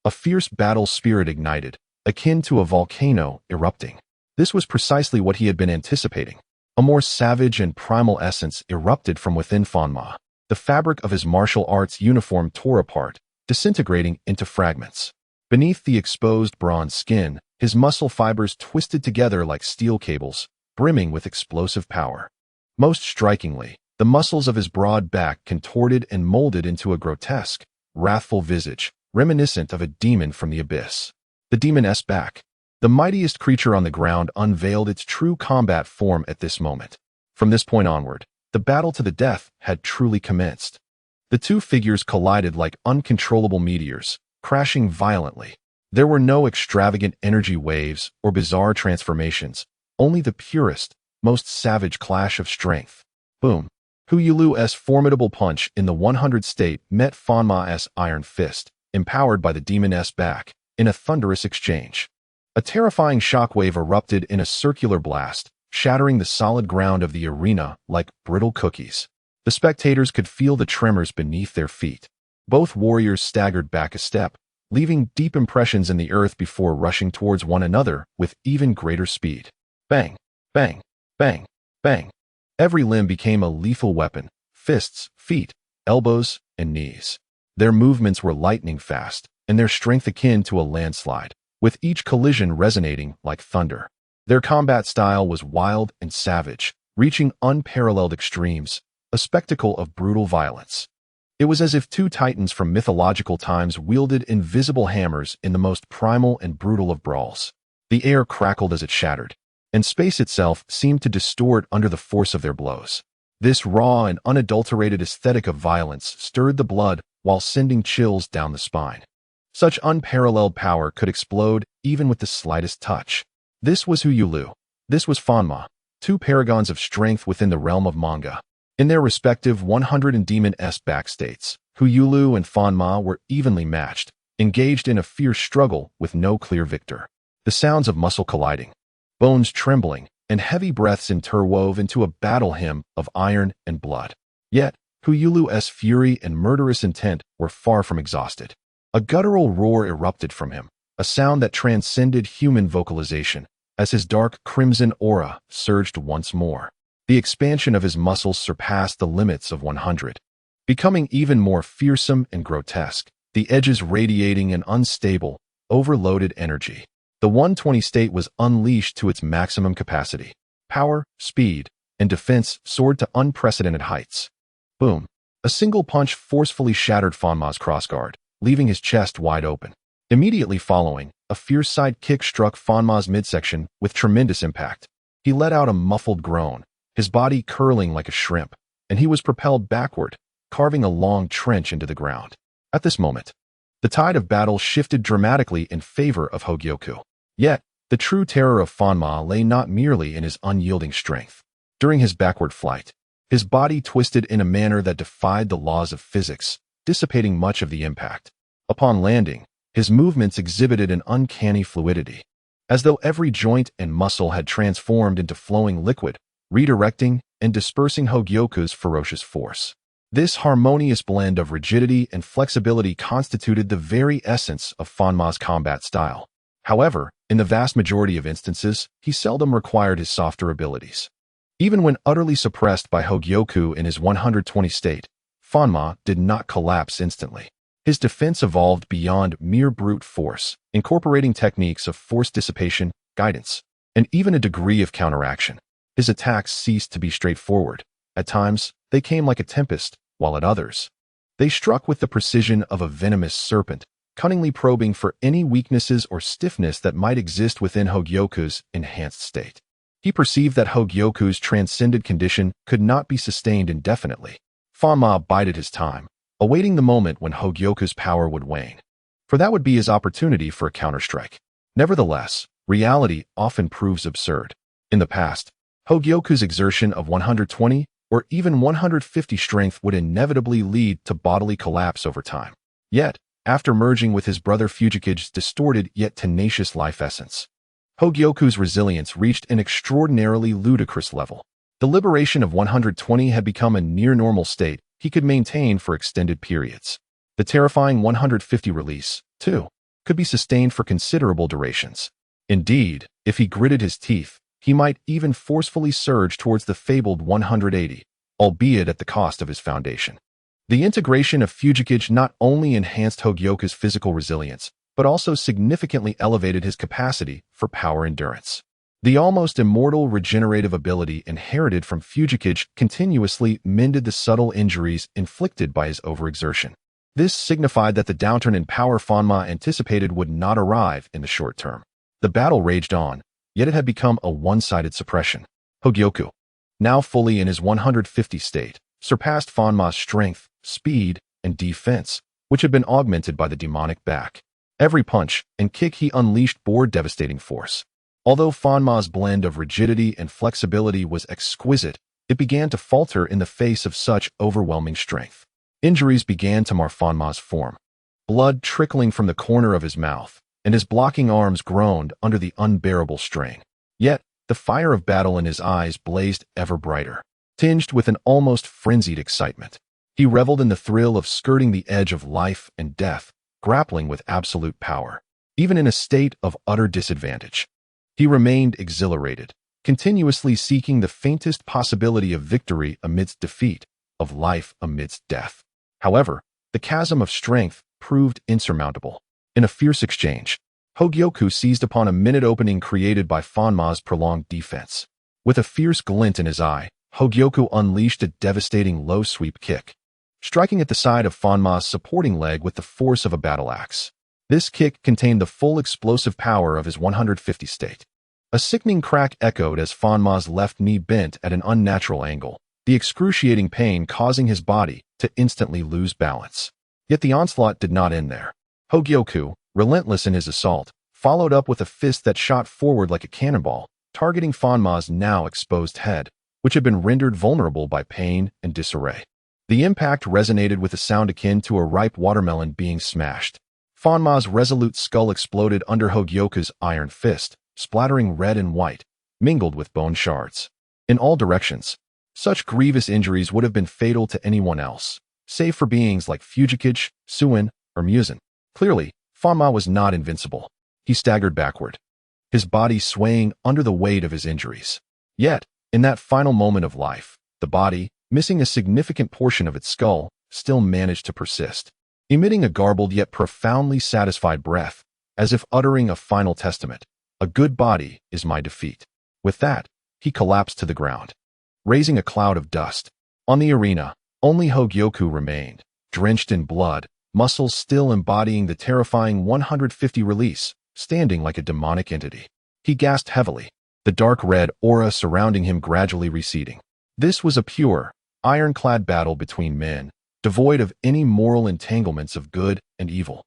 Speaker 1: a fierce battle spirit ignited, akin to a volcano erupting. This was precisely what he had been anticipating. A more savage and primal essence erupted from within Fan Ma. The fabric of his martial arts uniform tore apart, disintegrating into fragments. Beneath the exposed bronze skin, his muscle fibers twisted together like steel cables, brimming with explosive power. Most strikingly, the muscles of his broad back contorted and molded into a grotesque, wrathful visage, reminiscent of a demon from the abyss. The demon's back. The mightiest creature on the ground unveiled its true combat form at this moment. From this point onward, the battle to the death had truly commenced. The two figures collided like uncontrollable meteors, crashing violently. There were no extravagant energy waves or bizarre transformations, only the purest, most savage clash of strength. Boom. Hu Yulu's formidable punch in the 100 state met Fan Ma's iron fist, empowered by the demon's back, in a thunderous exchange. A terrifying shockwave erupted in a circular blast, shattering the solid ground of the arena like brittle cookies. The spectators could feel the tremors beneath their feet. Both warriors staggered back a step, leaving deep impressions in the earth before rushing towards one another with even greater speed. Bang, bang, bang, bang. Every limb became a lethal weapon: fists, feet, elbows, and knees. Their movements were lightning fast, and their strength akin to a landslide, with each collision resonating like thunder. Their combat style was wild and savage, reaching unparalleled extremes, a spectacle of brutal violence. It was as if two titans from mythological times wielded invisible hammers in the most primal and brutal of brawls. The air crackled as it shattered, and space itself seemed to distort under the force of their blows. This raw and unadulterated aesthetic of violence stirred the blood while sending chills down the spine. Such unparalleled power could explode even with the slightest touch. This was Hu Yulu. This was Fan Ma, two paragons of strength within the realm of manga. In their respective 100 and demon-esque backstates, Hu Yulu and Fan Ma were evenly matched, engaged in a fierce struggle with no clear victor. The sounds of muscle colliding, bones trembling, and heavy breaths interwove into a battle hymn of iron and blood. Yet, Hu Yulu's fury and murderous intent were far from exhausted. A guttural roar erupted from him, a sound that transcended human vocalization, as his dark crimson aura surged once more. The expansion of his muscles surpassed the limits of 100, becoming even more fearsome and grotesque, the edges radiating an unstable, overloaded energy. The 120 state was unleashed to its maximum capacity. Power, speed, and defense soared to unprecedented heights. Boom! A single punch forcefully shattered Fanma's crossguard, leaving his chest wide open. Immediately following, a fierce side kick struck Fanma's midsection with tremendous impact. He let out a muffled groan, his body curling like a shrimp, and he was propelled backward, carving a long trench into the ground. At this moment, the tide of battle shifted dramatically in favor of Hogyoku. Yet, the true terror of Fanma lay not merely in his unyielding strength. During his backward flight, his body twisted in a manner that defied the laws of physics, dissipating much of the impact. Upon landing, his movements exhibited an uncanny fluidity, as though every joint and muscle had transformed into flowing liquid, redirecting and dispersing Hogyoku's ferocious force. This harmonious blend of rigidity and flexibility constituted the very essence of Fanma's combat style. However, in the vast majority of instances, he seldom required his softer abilities. Even when utterly suppressed by Hogyoku in his 120 state, Fanma did not collapse instantly. His defense evolved beyond mere brute force, incorporating techniques of force dissipation, guidance, and even a degree of counteraction. His attacks ceased to be straightforward. At times, they came like a tempest, while at others, they struck with the precision of a venomous serpent, cunningly probing for any weaknesses or stiffness that might exist within Hogyoku's enhanced state. He perceived that Hogyoku's transcended condition could not be sustained indefinitely. Fanma bided his time, awaiting the moment when Hogyoku's power would wane, for that would be his opportunity for a counterstrike. Nevertheless, reality often proves absurd. In the past, Hogyoku's exertion of 120 or even 150 strength would inevitably lead to bodily collapse over time. Yet, after merging with his brother Fujikige's distorted yet tenacious life essence, Hogyoku's resilience reached an extraordinarily ludicrous level. The liberation of 120 had become a near-normal state he could maintain for extended periods. The terrifying 150 release, too, could be sustained for considerable durations. Indeed, if he gritted his teeth, he might even forcefully surge towards the fabled 180, albeit at the cost of his foundation. The integration of Fujikige not only enhanced Hogyoku's physical resilience, but also significantly elevated his capacity for power endurance. The almost immortal regenerative ability inherited from Fujikige continuously mended the subtle injuries inflicted by his overexertion. This signified that the downturn in power Fanma anticipated would not arrive in the short term. The battle raged on, yet it had become a one-sided suppression. Hogyoku, now fully in his 150 state, surpassed Fanma's strength, speed, and defense, which had been augmented by the demonic back. Every punch and kick he unleashed bore devastating force. Although Fanma's blend of rigidity and flexibility was exquisite, it began to falter in the face of such overwhelming strength. Injuries began to mar Fanma's form, blood trickling from the corner of his mouth, and his blocking arms groaned under the unbearable strain. Yet, the fire of battle in his eyes blazed ever brighter, tinged with an almost frenzied excitement. He reveled in the thrill of skirting the edge of life and death, grappling with absolute power, even in a state of utter disadvantage. He remained exhilarated, continuously seeking the faintest possibility of victory amidst defeat, of life amidst death. However, the chasm of strength proved insurmountable. In a fierce exchange, Hogyoku seized upon a minute opening created by Fanma's prolonged defense. With a fierce glint in his eye, Hogyoku unleashed a devastating low sweep kick, striking at the side of Fanma's supporting leg with the force of a battle axe. This kick contained the full explosive power of his 150 state. A sickening crack echoed as Fanma's left knee bent at an unnatural angle, the excruciating pain causing his body to instantly lose balance. Yet the onslaught did not end there. Hogyoku, relentless in his assault, followed up with a fist that shot forward like a cannonball, targeting Fanma's now exposed head, which had been rendered vulnerable by pain and disarray. The impact resonated with a sound akin to a ripe watermelon being smashed. Fanma's resolute skull exploded under Hogyoku's iron fist, splattering red and white, mingled with bone shards. In all directions, such grievous injuries would have been fatal to anyone else, save for beings like Fujikige, Suin, or Muzan. Clearly, Fanma was not invincible. he staggered backward, his body swaying under the weight of his injuries. Yet, in that final moment of life, the body, missing a significant portion of its skull, still managed to persist, emitting a garbled yet profoundly satisfied breath, as if uttering a final testament. A good body is my defeat. With that, he collapsed to the ground, raising a cloud of dust. On the arena, only Hogyoku remained, drenched in blood, muscles still embodying the terrifying 150 release, standing like a demonic entity. He gasped heavily, the dark red aura surrounding him gradually receding. This was a pure, ironclad battle between men, devoid of any moral entanglements of good and evil.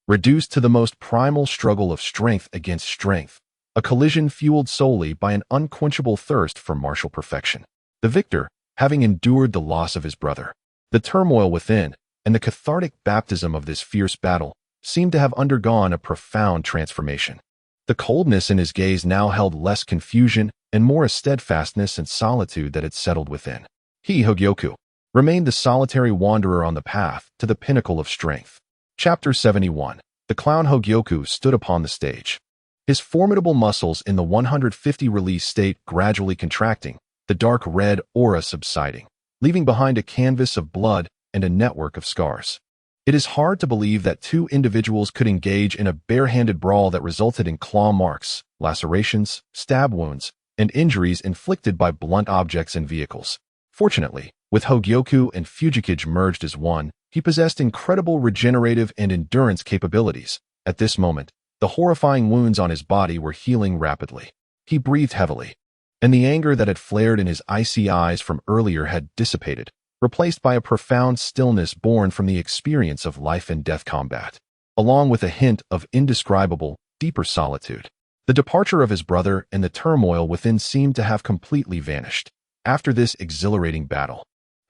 Speaker 1: Reduced to the most primal struggle of strength against strength, a collision fueled solely by an unquenchable thirst for martial perfection. The victor, having endured the loss of his brother, the turmoil within, and the cathartic baptism of this fierce battle, seemed to have undergone a profound transformation. The coldness in his gaze now held less confusion and more a steadfastness and solitude that had settled within. He, Hogyoku, remained the solitary wanderer on the path to the pinnacle of strength. Chapter 71. The clown Hogyoku stood upon the stage, his formidable muscles in the 150 release state gradually contracting, the dark red aura subsiding, leaving behind a canvas of blood and a network of scars. It is hard to believe that two individuals could engage in a bare-handed brawl that resulted in claw marks, lacerations, stab wounds, and injuries inflicted by blunt objects and vehicles. Fortunately, with Hogyoku and Fujikage merged as one, he possessed incredible regenerative and endurance capabilities. At this moment, the horrifying wounds on his body were healing rapidly. He breathed heavily, and the anger that had flared in his icy eyes from earlier had dissipated, replaced by a profound stillness born from the experience of life and death combat, along with a hint of indescribable, deeper solitude. The departure of his brother and the turmoil within seemed to have completely vanished. After this exhilarating battle,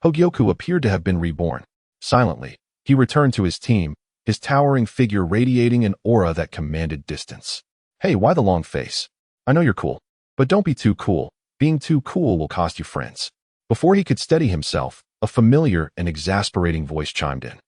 Speaker 1: Hogyoku appeared to have been reborn. Silently, he returned to his team, his towering figure radiating an aura that commanded distance. Hey, why the long face? I know you're cool, but don't be too cool. Being too cool will cost you friends. Before he could steady himself, a familiar and exasperating voice chimed in.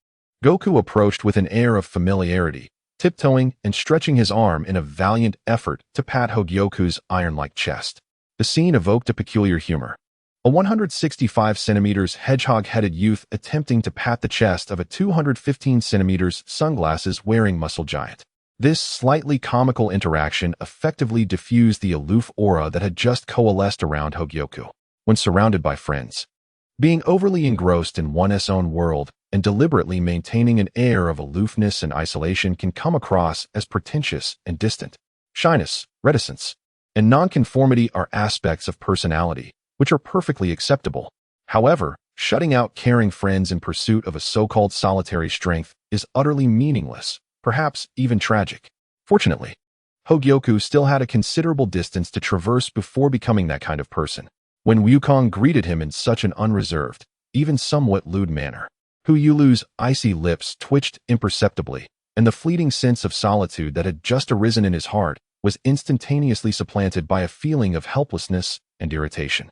Speaker 1: Goku approached with an air of familiarity, tiptoeing and stretching his arm in a valiant effort to pat Hogyoku's iron-like chest. The scene evoked a peculiar humor. A 165 centimeters hedgehog-headed youth attempting to pat the chest of a 215 centimeters sunglasses-wearing muscle giant. This slightly comical interaction effectively diffused the aloof aura that had just coalesced around Hogyoku. When surrounded by friends, being overly engrossed in one's own world and deliberately maintaining an air of aloofness and isolation can come across as pretentious and distant. Shyness, reticence, and nonconformity are aspects of personality, which are perfectly acceptable. However, shutting out caring friends in pursuit of a so-called solitary strength is utterly meaningless, perhaps even tragic. Fortunately, Hogyoku still had a considerable distance to traverse before becoming that kind of person. When Wukong greeted him in such an unreserved, even somewhat lewd manner, Huyulu's icy lips twitched imperceptibly, and the fleeting sense of solitude that had just arisen in his heart was instantaneously supplanted by a feeling of helplessness and irritation.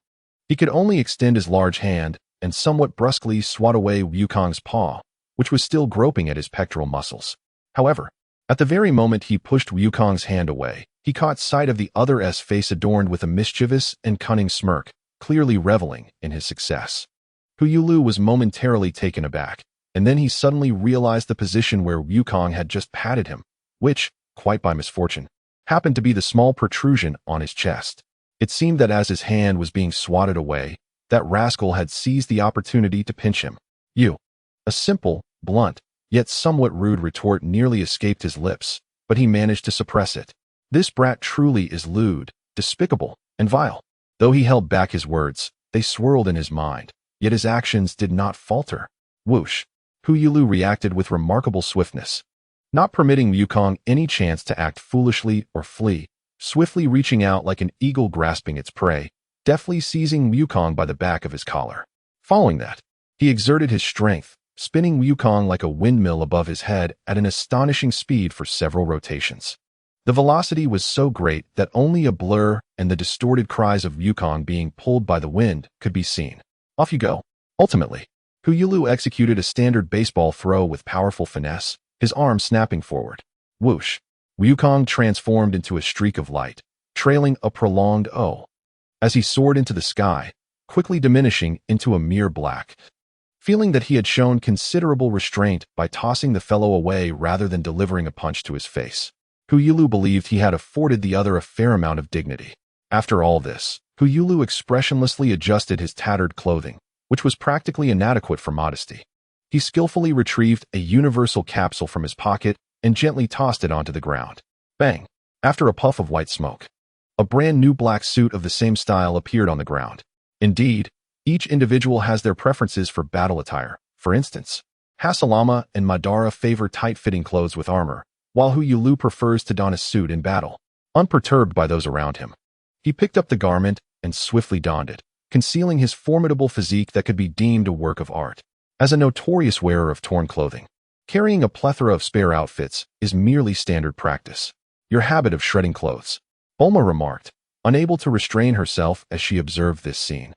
Speaker 1: He could only extend his large hand and somewhat brusquely swat away Wukong's paw, which was still groping at his pectoral muscles. However, at the very moment he pushed Wukong's hand away, he caught sight of the other's face adorned with a mischievous and cunning smirk, clearly reveling in his success. Huyulu was momentarily taken aback, and then he suddenly realized the position where Wukong had just patted him, which, quite by misfortune, happened to be the small protrusion on his chest. It seemed that as his hand was being swatted away, that rascal had seized the opportunity to pinch him. You. A simple, blunt, yet somewhat rude retort nearly escaped his lips, but he managed to suppress it. This brat truly is lewd, despicable, and vile. Though he held back his words, they swirled in his mind, yet his actions did not falter. Whoosh! Huyulu reacted with remarkable swiftness, not permitting Wukong any chance to act foolishly or flee, swiftly reaching out like an eagle grasping its prey, deftly seizing Wukong by the back of his collar. Following that, he exerted his strength, spinning Wukong like a windmill above his head at an astonishing speed for several rotations. The velocity was so great that only a blur and the distorted cries of Wukong being pulled by the wind could be seen. Off you go. Ultimately, Huyulu executed a standard baseball throw with powerful finesse, his arm snapping forward. Whoosh! Wukong transformed into a streak of light, trailing a prolonged O, as he soared into the sky, quickly diminishing into a mere black. Feeling that he had shown considerable restraint by tossing the fellow away rather than delivering a punch to his face, Hu Yulu believed he had afforded the other a fair amount of dignity. After all this, Hu Yulu expressionlessly adjusted his tattered clothing, which was practically inadequate for modesty. He skillfully retrieved a universal capsule from his pocket and gently tossed it onto the ground. Bang! After a puff of white smoke, a brand new black suit of the same style appeared on the ground. Indeed, each individual has their preferences for battle attire. For instance, Hasalama and Madara favor tight-fitting clothes with armor, while Hu Yulu prefers to don a suit in battle, unperturbed by those around him. He picked up the garment and swiftly donned it, concealing his formidable physique that could be deemed a work of art. As a notorious wearer of torn clothing, carrying a plethora of spare outfits is merely standard practice. Your habit of shredding clothes, Bulma remarked, unable to restrain herself as she observed this scene.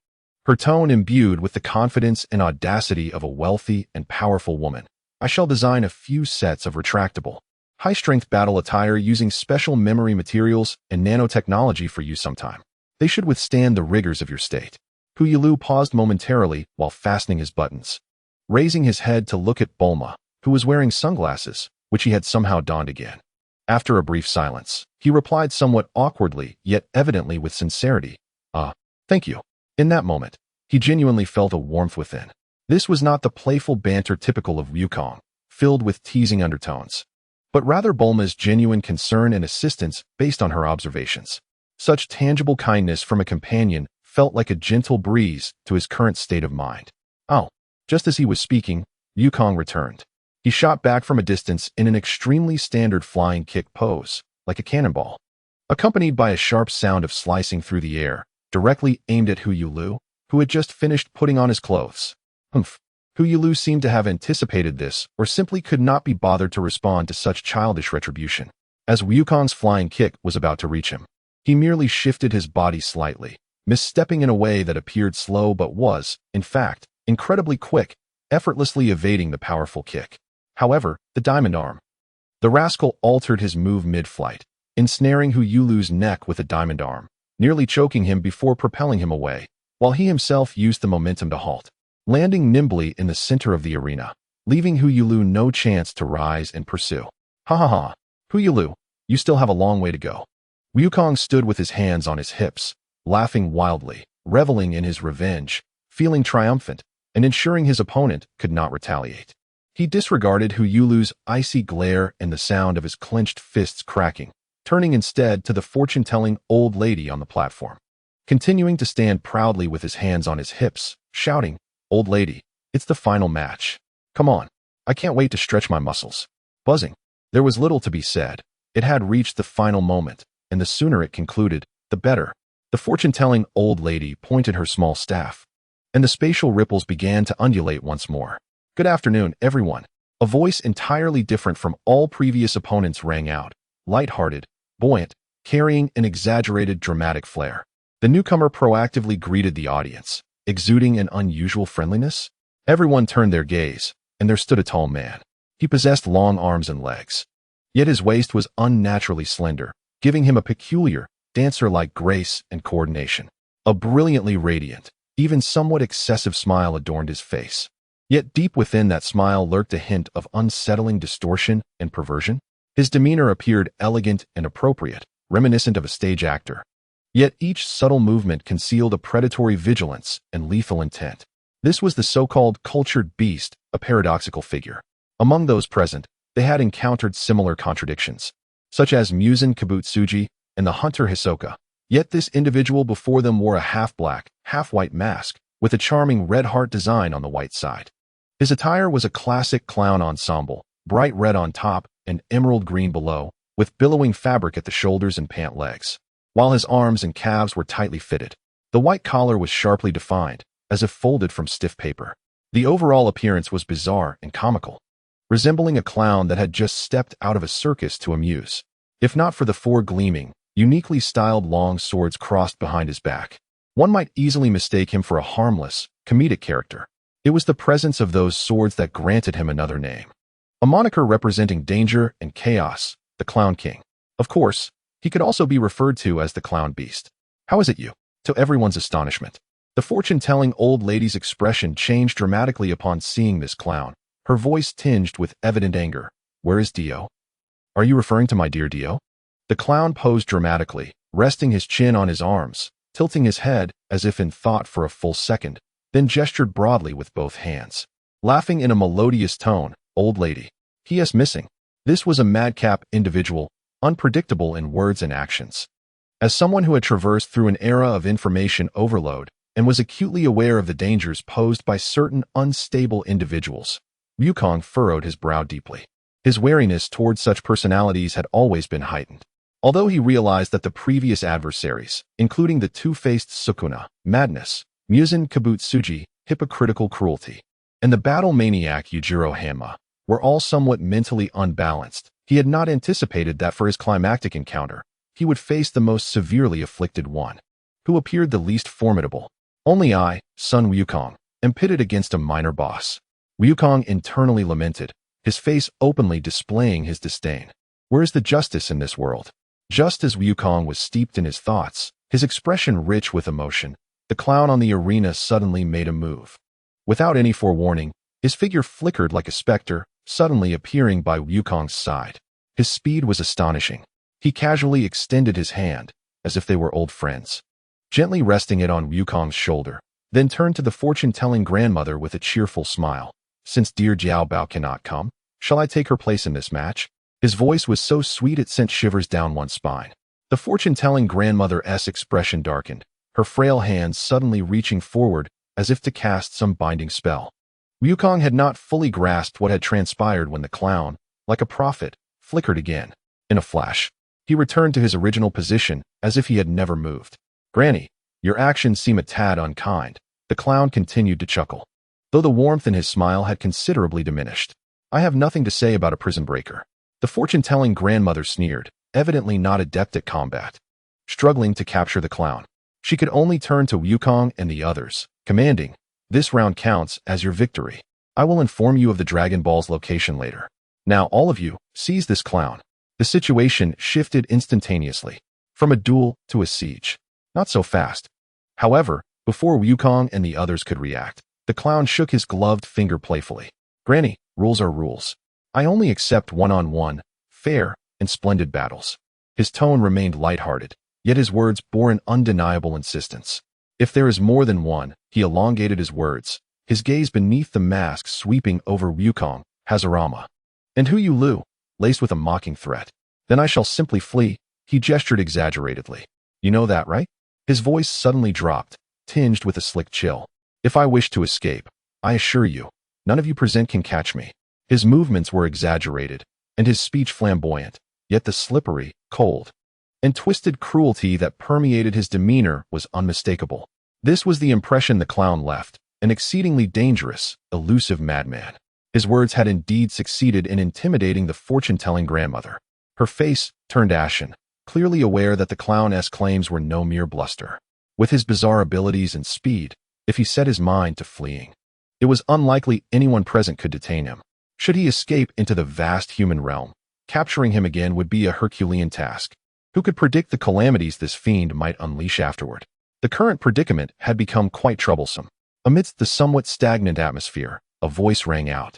Speaker 1: Her tone imbued with the confidence and audacity of a wealthy and powerful woman. I shall design a few sets of retractable, high-strength battle attire using special memory materials and nanotechnology for you sometime. They should withstand the rigors of your state. Hu Yulu paused momentarily while fastening his buttons, raising his head to look at Bulma, who was wearing sunglasses, which he had somehow donned again. After a brief silence, he replied somewhat awkwardly, yet evidently with sincerity, thank you. In that moment, he genuinely felt a warmth within. This was not the playful banter typical of Wukong, filled with teasing undertones, but rather Bulma's genuine concern and assistance based on her observations. Such tangible kindness from a companion felt like a gentle breeze to his current state of mind. Just as he was speaking, Wukong returned. He shot back from a distance in an extremely standard flying kick pose, like a cannonball, accompanied by a sharp sound of slicing through the air, directly aimed at Hu Yulu, who had just finished putting on his clothes. Hu Yulu seemed to have anticipated this, or simply could not be bothered to respond to such childish retribution. As Wukong's flying kick was about to reach him, he merely shifted his body slightly, misstepping in a way that appeared slow but was, in fact, incredibly quick, effortlessly evading the powerful kick. However, the diamond arm. The rascal altered his move mid-flight, ensnaring Hu Yulu's neck with a diamond arm, nearly choking him before propelling him away, while he himself used the momentum to halt, landing nimbly in the center of the arena, leaving Hu Yulu no chance to rise and pursue. Ha ha ha. Hu Yulu, you still have a long way to go. Wukong stood with his hands on his hips, laughing wildly, reveling in his revenge, feeling triumphant, and ensuring his opponent could not retaliate. He disregarded Hu Yulu's icy glare and the sound of his clenched fists cracking, turning instead to the fortune-telling old lady on the platform, continuing to stand proudly with his hands on his hips, shouting, "Old lady, it's the final match. Come on, I can't wait to stretch my muscles." Buzzing. There was little to be said. It had reached the final moment, and the sooner it concluded, the better. The fortune-telling old lady pointed her small staff, and the spatial ripples began to undulate once more. "Good afternoon, everyone." A voice entirely different from all previous opponents rang out, light-hearted, buoyant, carrying an exaggerated dramatic flair. The newcomer proactively greeted the audience, exuding an unusual friendliness. Everyone turned their gaze, and there stood a tall man. He possessed long arms and legs, yet his waist was unnaturally slender, giving him a peculiar, dancer-like grace and coordination. A brilliantly radiant, even somewhat excessive smile adorned his face. Yet deep within that smile lurked a hint of unsettling distortion and perversion. His demeanor appeared elegant and appropriate, reminiscent of a stage actor. Yet each subtle movement concealed a predatory vigilance and lethal intent. This was the so-called cultured beast, a paradoxical figure. Among those present, they had encountered similar contradictions, such as Muzan Kabutsuji and the hunter Hisoka. Yet this individual before them wore a half-black, half-white mask, with a charming red heart design on the white side. His attire was a classic clown ensemble, bright red on top and emerald green below, with billowing fabric at the shoulders and pant legs, while his arms and calves were tightly fitted. The white collar was sharply defined, as if folded from stiff paper. The overall appearance was bizarre and comical, resembling a clown that had just stepped out of a circus to amuse. If not for the four gleaming, uniquely styled long swords crossed behind his back, one might easily mistake him for a harmless, comedic character. It was the presence of those swords that granted him another name, a moniker representing danger and chaos, the Clown King. Of course, he could also be referred to as the clown beast. How is it you? To everyone's astonishment, the fortune-telling old lady's expression changed dramatically upon seeing this clown, her voice tinged with evident anger. Where is Dio? Are you referring to my dear Dio? The clown posed dramatically, resting his chin on his arms, tilting his head as if in thought for a full second, then gestured broadly with both hands. Laughing in a melodious tone, old lady. P.S. missing. This was a madcap individual, unpredictable in words and actions. As someone who had traversed through an era of information overload and was acutely aware of the dangers posed by certain unstable individuals, Wukong furrowed his brow deeply. His wariness towards such personalities had always been heightened. Although he realized that the previous adversaries, including the two-faced Sukuna, madness, Muzan Kabutsuji, hypocritical cruelty, and the battle maniac Yujiro Hanma, were all somewhat mentally unbalanced, he had not anticipated that for his climactic encounter, he would face the most severely afflicted one, who appeared the least formidable. Only I, son Wukong, am pitted against a minor boss. Wukong internally lamented, his face openly displaying his disdain. Where is the justice in this world? Just as Wukong was steeped in his thoughts, his expression rich with emotion, the clown on the arena suddenly made a move. Without any forewarning, his figure flickered like a specter, suddenly appearing by Wukong's side. His speed was astonishing. He casually extended his hand, as if they were old friends, gently resting it on Wukong's shoulder, then turned to the fortune-telling grandmother with a cheerful smile. Since dear Jiao Bao cannot come, shall I take her place in this match? His voice was so sweet it sent shivers down one's spine. The fortune-telling grandmother's expression darkened, her frail hands suddenly reaching forward as if to cast some binding spell. Wukong had not fully grasped what had transpired when the clown, like a prophet, flickered again. In a flash, he returned to his original position as if he had never moved. Granny, your actions seem a tad unkind. The clown continued to chuckle, though the warmth in his smile had considerably diminished. I have nothing to say about a prison breaker. The fortune-telling grandmother sneered, evidently not adept at combat. Struggling to capture the clown, she could only turn to Wukong and the others, commanding, this round counts as your victory. I will inform you of the Dragon Ball's location later. Now all of you, seize this clown. The situation shifted instantaneously, from a duel to a siege. Not so fast. However, before Wukong and the others could react, the clown shook his gloved finger playfully. Granny, rules are rules. I only accept one-on-one, fair, and splendid battles. His tone remained lighthearted, yet his words bore an undeniable insistence. If there is more than one, he elongated his words, his gaze beneath the mask sweeping over Wukong, Hazarama. And who you Lu? Laced with a mocking threat. Then I shall simply flee, he gestured exaggeratedly. You know that, right? His voice suddenly dropped, tinged with a slick chill. If I wish to escape, I assure you, none of you present can catch me. His movements were exaggerated, and his speech flamboyant, yet the slippery, cold, and twisted cruelty that permeated his demeanor was unmistakable. This was the impression the clown left, an exceedingly dangerous, elusive madman. His words had indeed succeeded in intimidating the fortune-telling grandmother. Her face turned ashen, clearly aware that the clown's claims were no mere bluster. With his bizarre abilities and speed, if he set his mind to fleeing, it was unlikely anyone present could detain him. Should he escape into the vast human realm, capturing him again would be a Herculean task. Who could predict the calamities this fiend might unleash afterward? The current predicament had become quite troublesome. Amidst the somewhat stagnant atmosphere, a voice rang out.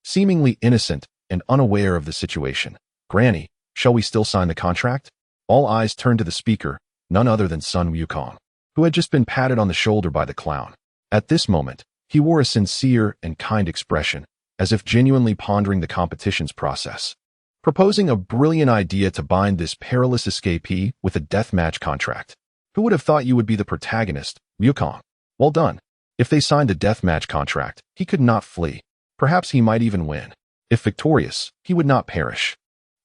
Speaker 1: Seemingly innocent and unaware of the situation. Granny, shall we still sign the contract? All eyes turned to the speaker, none other than Sun Wukong, who had just been patted on the shoulder by the clown. At this moment, he wore a sincere and kind expression, as if genuinely pondering the competition's process. Proposing a brilliant idea to bind this perilous escapee with a deathmatch contract. Who would have thought you would be the protagonist, Wukong? Well done. If they signed the deathmatch contract, he could not flee. Perhaps he might even win. If victorious, he would not perish.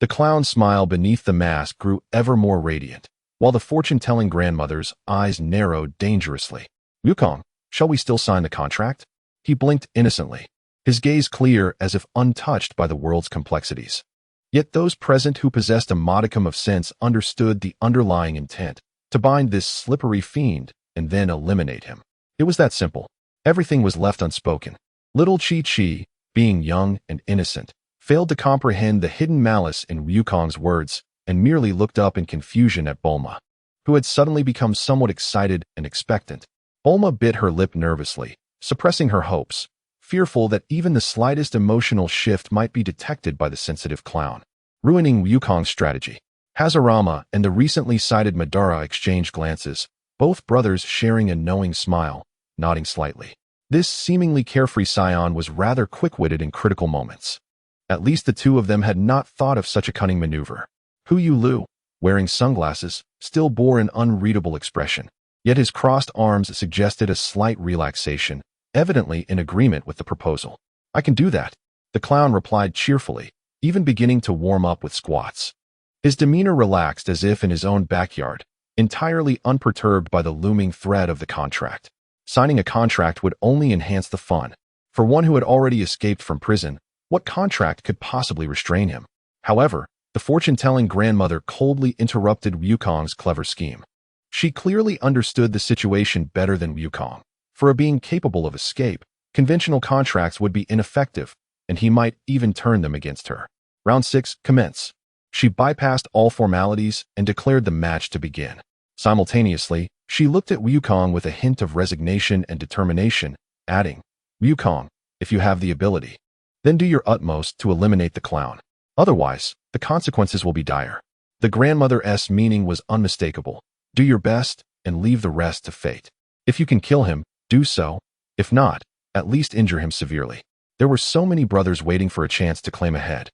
Speaker 1: The clown's smile beneath the mask grew ever more radiant, while the fortune-telling grandmother's eyes narrowed dangerously. Wukong, shall we still sign the contract? He blinked innocently, his gaze clear as if untouched by the world's complexities. Yet those present who possessed a modicum of sense understood the underlying intent, to bind this slippery fiend and then eliminate him. It was that simple. Everything was left unspoken. Little Chi-Chi, being young and innocent, failed to comprehend the hidden malice in Wukong's words, and merely looked up in confusion at Bulma, who had suddenly become somewhat excited and expectant. Bulma bit her lip nervously, suppressing her hopes, fearful that even the slightest emotional shift might be detected by the sensitive clown, ruining Wukong's strategy. Hashirama and the recently sighted Madara exchanged glances, both brothers sharing a knowing smile, nodding slightly. This seemingly carefree scion was rather quick-witted in critical moments. At least the two of them had not thought of such a cunning maneuver. Hu Lu, wearing sunglasses, still bore an unreadable expression, yet his crossed arms suggested a slight relaxation, evidently in agreement with the proposal. "I can do that," the clown replied cheerfully, even beginning to warm up with squats. His demeanor relaxed as if in his own backyard, entirely unperturbed by the looming threat of the contract. Signing a contract would only enhance the fun. For one who had already escaped from prison, what contract could possibly restrain him? However, the fortune-telling grandmother coldly interrupted Wukong's clever scheme. She clearly understood the situation better than Wukong. For a being capable of escape, conventional contracts would be ineffective, and he might even turn them against her. Round 6, commence. She bypassed all formalities and declared the match to begin. Simultaneously, she looked at Wukong with a hint of resignation and determination, adding, "Wukong, if you have the ability, then do your utmost to eliminate the clown. Otherwise, the consequences will be dire." The grandmother's meaning was unmistakable. Do your best and leave the rest to fate. If you can kill him, do so. If not, at least injure him severely. There were so many brothers waiting for a chance to claim a head.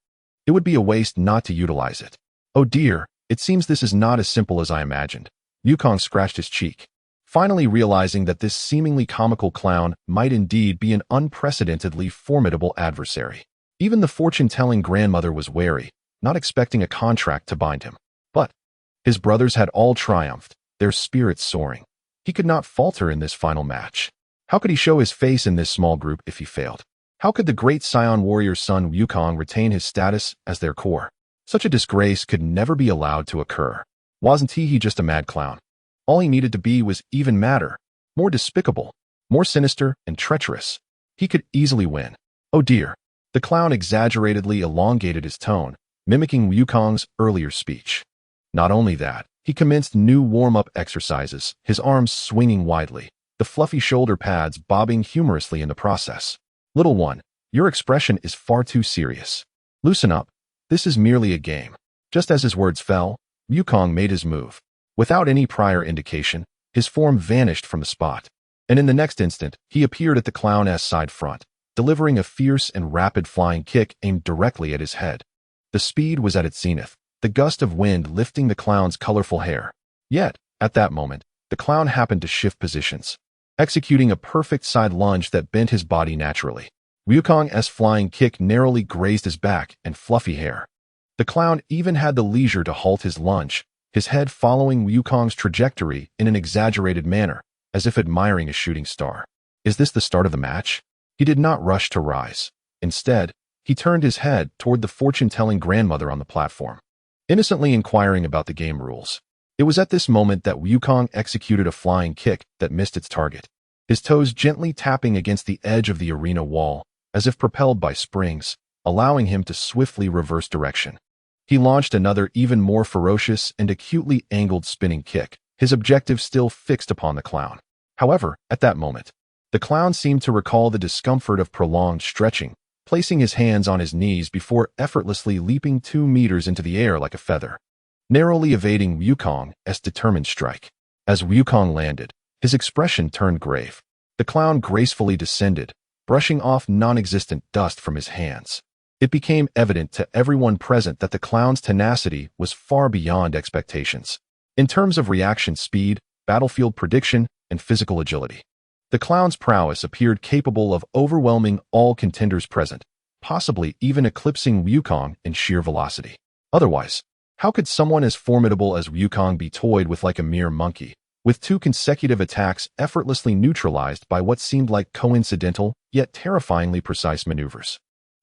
Speaker 1: It would be a waste not to utilize it. Oh dear, it seems this is not as simple as I imagined. Wukong scratched his cheek, finally realizing that this seemingly comical clown might indeed be an unprecedentedly formidable adversary. Even the fortune-telling grandmother was wary, not expecting a contract to bind him. But his brothers had all triumphed, their spirits soaring. He could not falter in this final match. How could he show his face in this small group if he failed? How could the great Scion warrior's son Wukong retain his status as their core? Such a disgrace could never be allowed to occur. Wasn't he just a mad clown? All he needed to be was even madder, more despicable, more sinister and treacherous. He could easily win. Oh dear. The clown exaggeratedly elongated his tone, mimicking Wukong's earlier speech. Not only that, he commenced new warm-up exercises, his arms swinging widely, the fluffy shoulder pads bobbing humorously in the process. "Little one, your expression is far too serious. Loosen up. This is merely a game." Just as his words fell, Wukong made his move. Without any prior indication, his form vanished from the spot, and in the next instant, he appeared at the clown's side front, delivering a fierce and rapid flying kick aimed directly at his head. The speed was at its zenith, the gust of wind lifting the clown's colorful hair. Yet, at that moment, the clown happened to shift positions, executing a perfect side lunge that bent his body naturally. Wukong's flying kick narrowly grazed his back and fluffy hair. The clown even had the leisure to halt his lunge, his head following Wukong's trajectory in an exaggerated manner, as if admiring a shooting star. Is this the start of the match? He did not rush to rise. Instead, he turned his head toward the fortune-telling grandmother on the platform, innocently inquiring about the game rules. It was at this moment that Wukong executed a flying kick that missed its target, his toes gently tapping against the edge of the arena wall, as if propelled by springs, allowing him to swiftly reverse direction. He launched another even more ferocious and acutely angled spinning kick, his objective still fixed upon the clown. However, at that moment, the clown seemed to recall the discomfort of prolonged stretching, placing his hands on his knees before effortlessly leaping 2 meters into the air like a feather, narrowly evading Wukong's determined strike. As Wukong landed, his expression turned grave. The clown gracefully descended, brushing off non-existent dust from his hands. It became evident to everyone present that the clown's tenacity was far beyond expectations. In terms of reaction speed, battlefield prediction, and physical agility, the clown's prowess appeared capable of overwhelming all contenders present, possibly even eclipsing Wukong in sheer velocity. Otherwise, how could someone as formidable as Wukong be toyed with like a mere monkey, with 2 consecutive attacks effortlessly neutralized by what seemed like coincidental, yet terrifyingly precise maneuvers?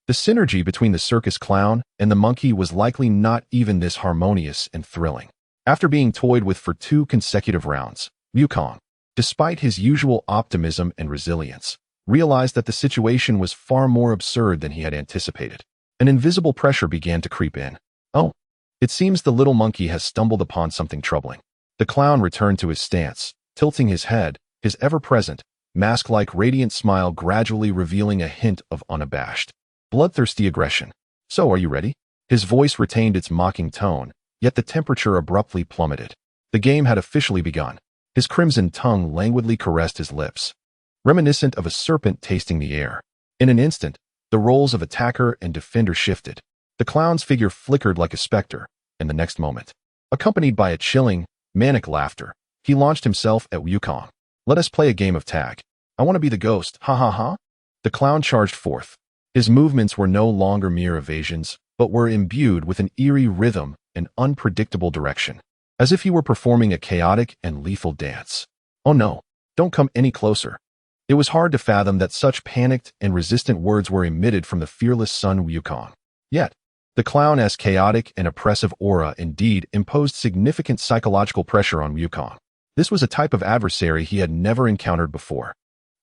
Speaker 1: The synergy between the circus clown and the monkey was likely not even this harmonious and thrilling. After being toyed with for 2 consecutive rounds, Wukong, despite his usual optimism and resilience, realized that the situation was far more absurd than he had anticipated. An invisible pressure began to creep in. Oh, It seems the little monkey has stumbled upon something troubling. The clown returned to his stance, tilting his head, his ever-present, mask-like radiant smile gradually revealing a hint of unabashed, bloodthirsty aggression. So, are you ready? His voice retained its mocking tone, yet the temperature abruptly plummeted. The game had officially begun. His crimson tongue languidly caressed his lips, reminiscent of a serpent tasting the air. In an instant, the roles of attacker and defender shifted. The clown's figure flickered like a specter, and the next moment, accompanied by a chilling, manic laughter, he launched himself at Wukong. Let us play a game of tag. I want to be the ghost, ha ha ha. The clown charged forth. His movements were no longer mere evasions, but were imbued with an eerie rhythm and unpredictable direction, as if he were performing a chaotic and lethal dance. Oh no, don't come any closer. It was hard to fathom that such panicked and resistant words were emitted from the fearless son Wukong. Yet, the clown's chaotic and oppressive aura indeed imposed significant psychological pressure on Wukong. This was a type of adversary he had never encountered before.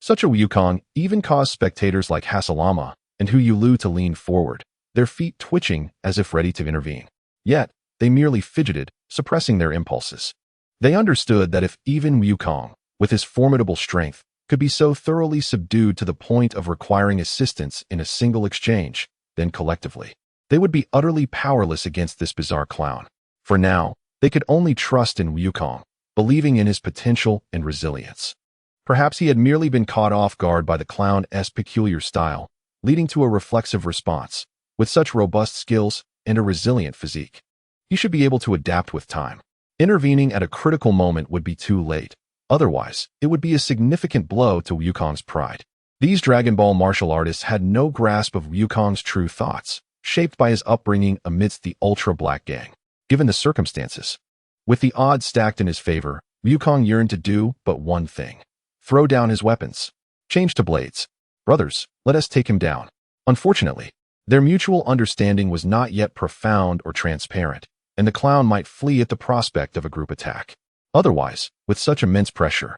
Speaker 1: Such a Wukong even caused spectators like Hasalama and Hu Yulu to lean forward, their feet twitching as if ready to intervene. Yet, they merely fidgeted, suppressing their impulses. They understood that if even Wukong, with his formidable strength, could be so thoroughly subdued to the point of requiring assistance in a single exchange, then collectively, they would be utterly powerless against this bizarre clown. For now, they could only trust in Wukong, believing in his potential and resilience. Perhaps he had merely been caught off guard by the clown's peculiar style, leading to a reflexive response. With such robust skills and a resilient physique, he should be able to adapt with time. Intervening at a critical moment would be too late. Otherwise, it would be a significant blow to Wukong's pride. These Dragon Ball martial artists had no grasp of Wukong's true thoughts, shaped by his upbringing amidst the ultra-black gang. Given the circumstances, with the odds stacked in his favor, Wukong yearned to do but one thing: throw down his weapons. Change to blades. Brothers, let us take him down. Unfortunately, their mutual understanding was not yet profound or transparent, and the clown might flee at the prospect of a group attack. Otherwise, with such immense pressure,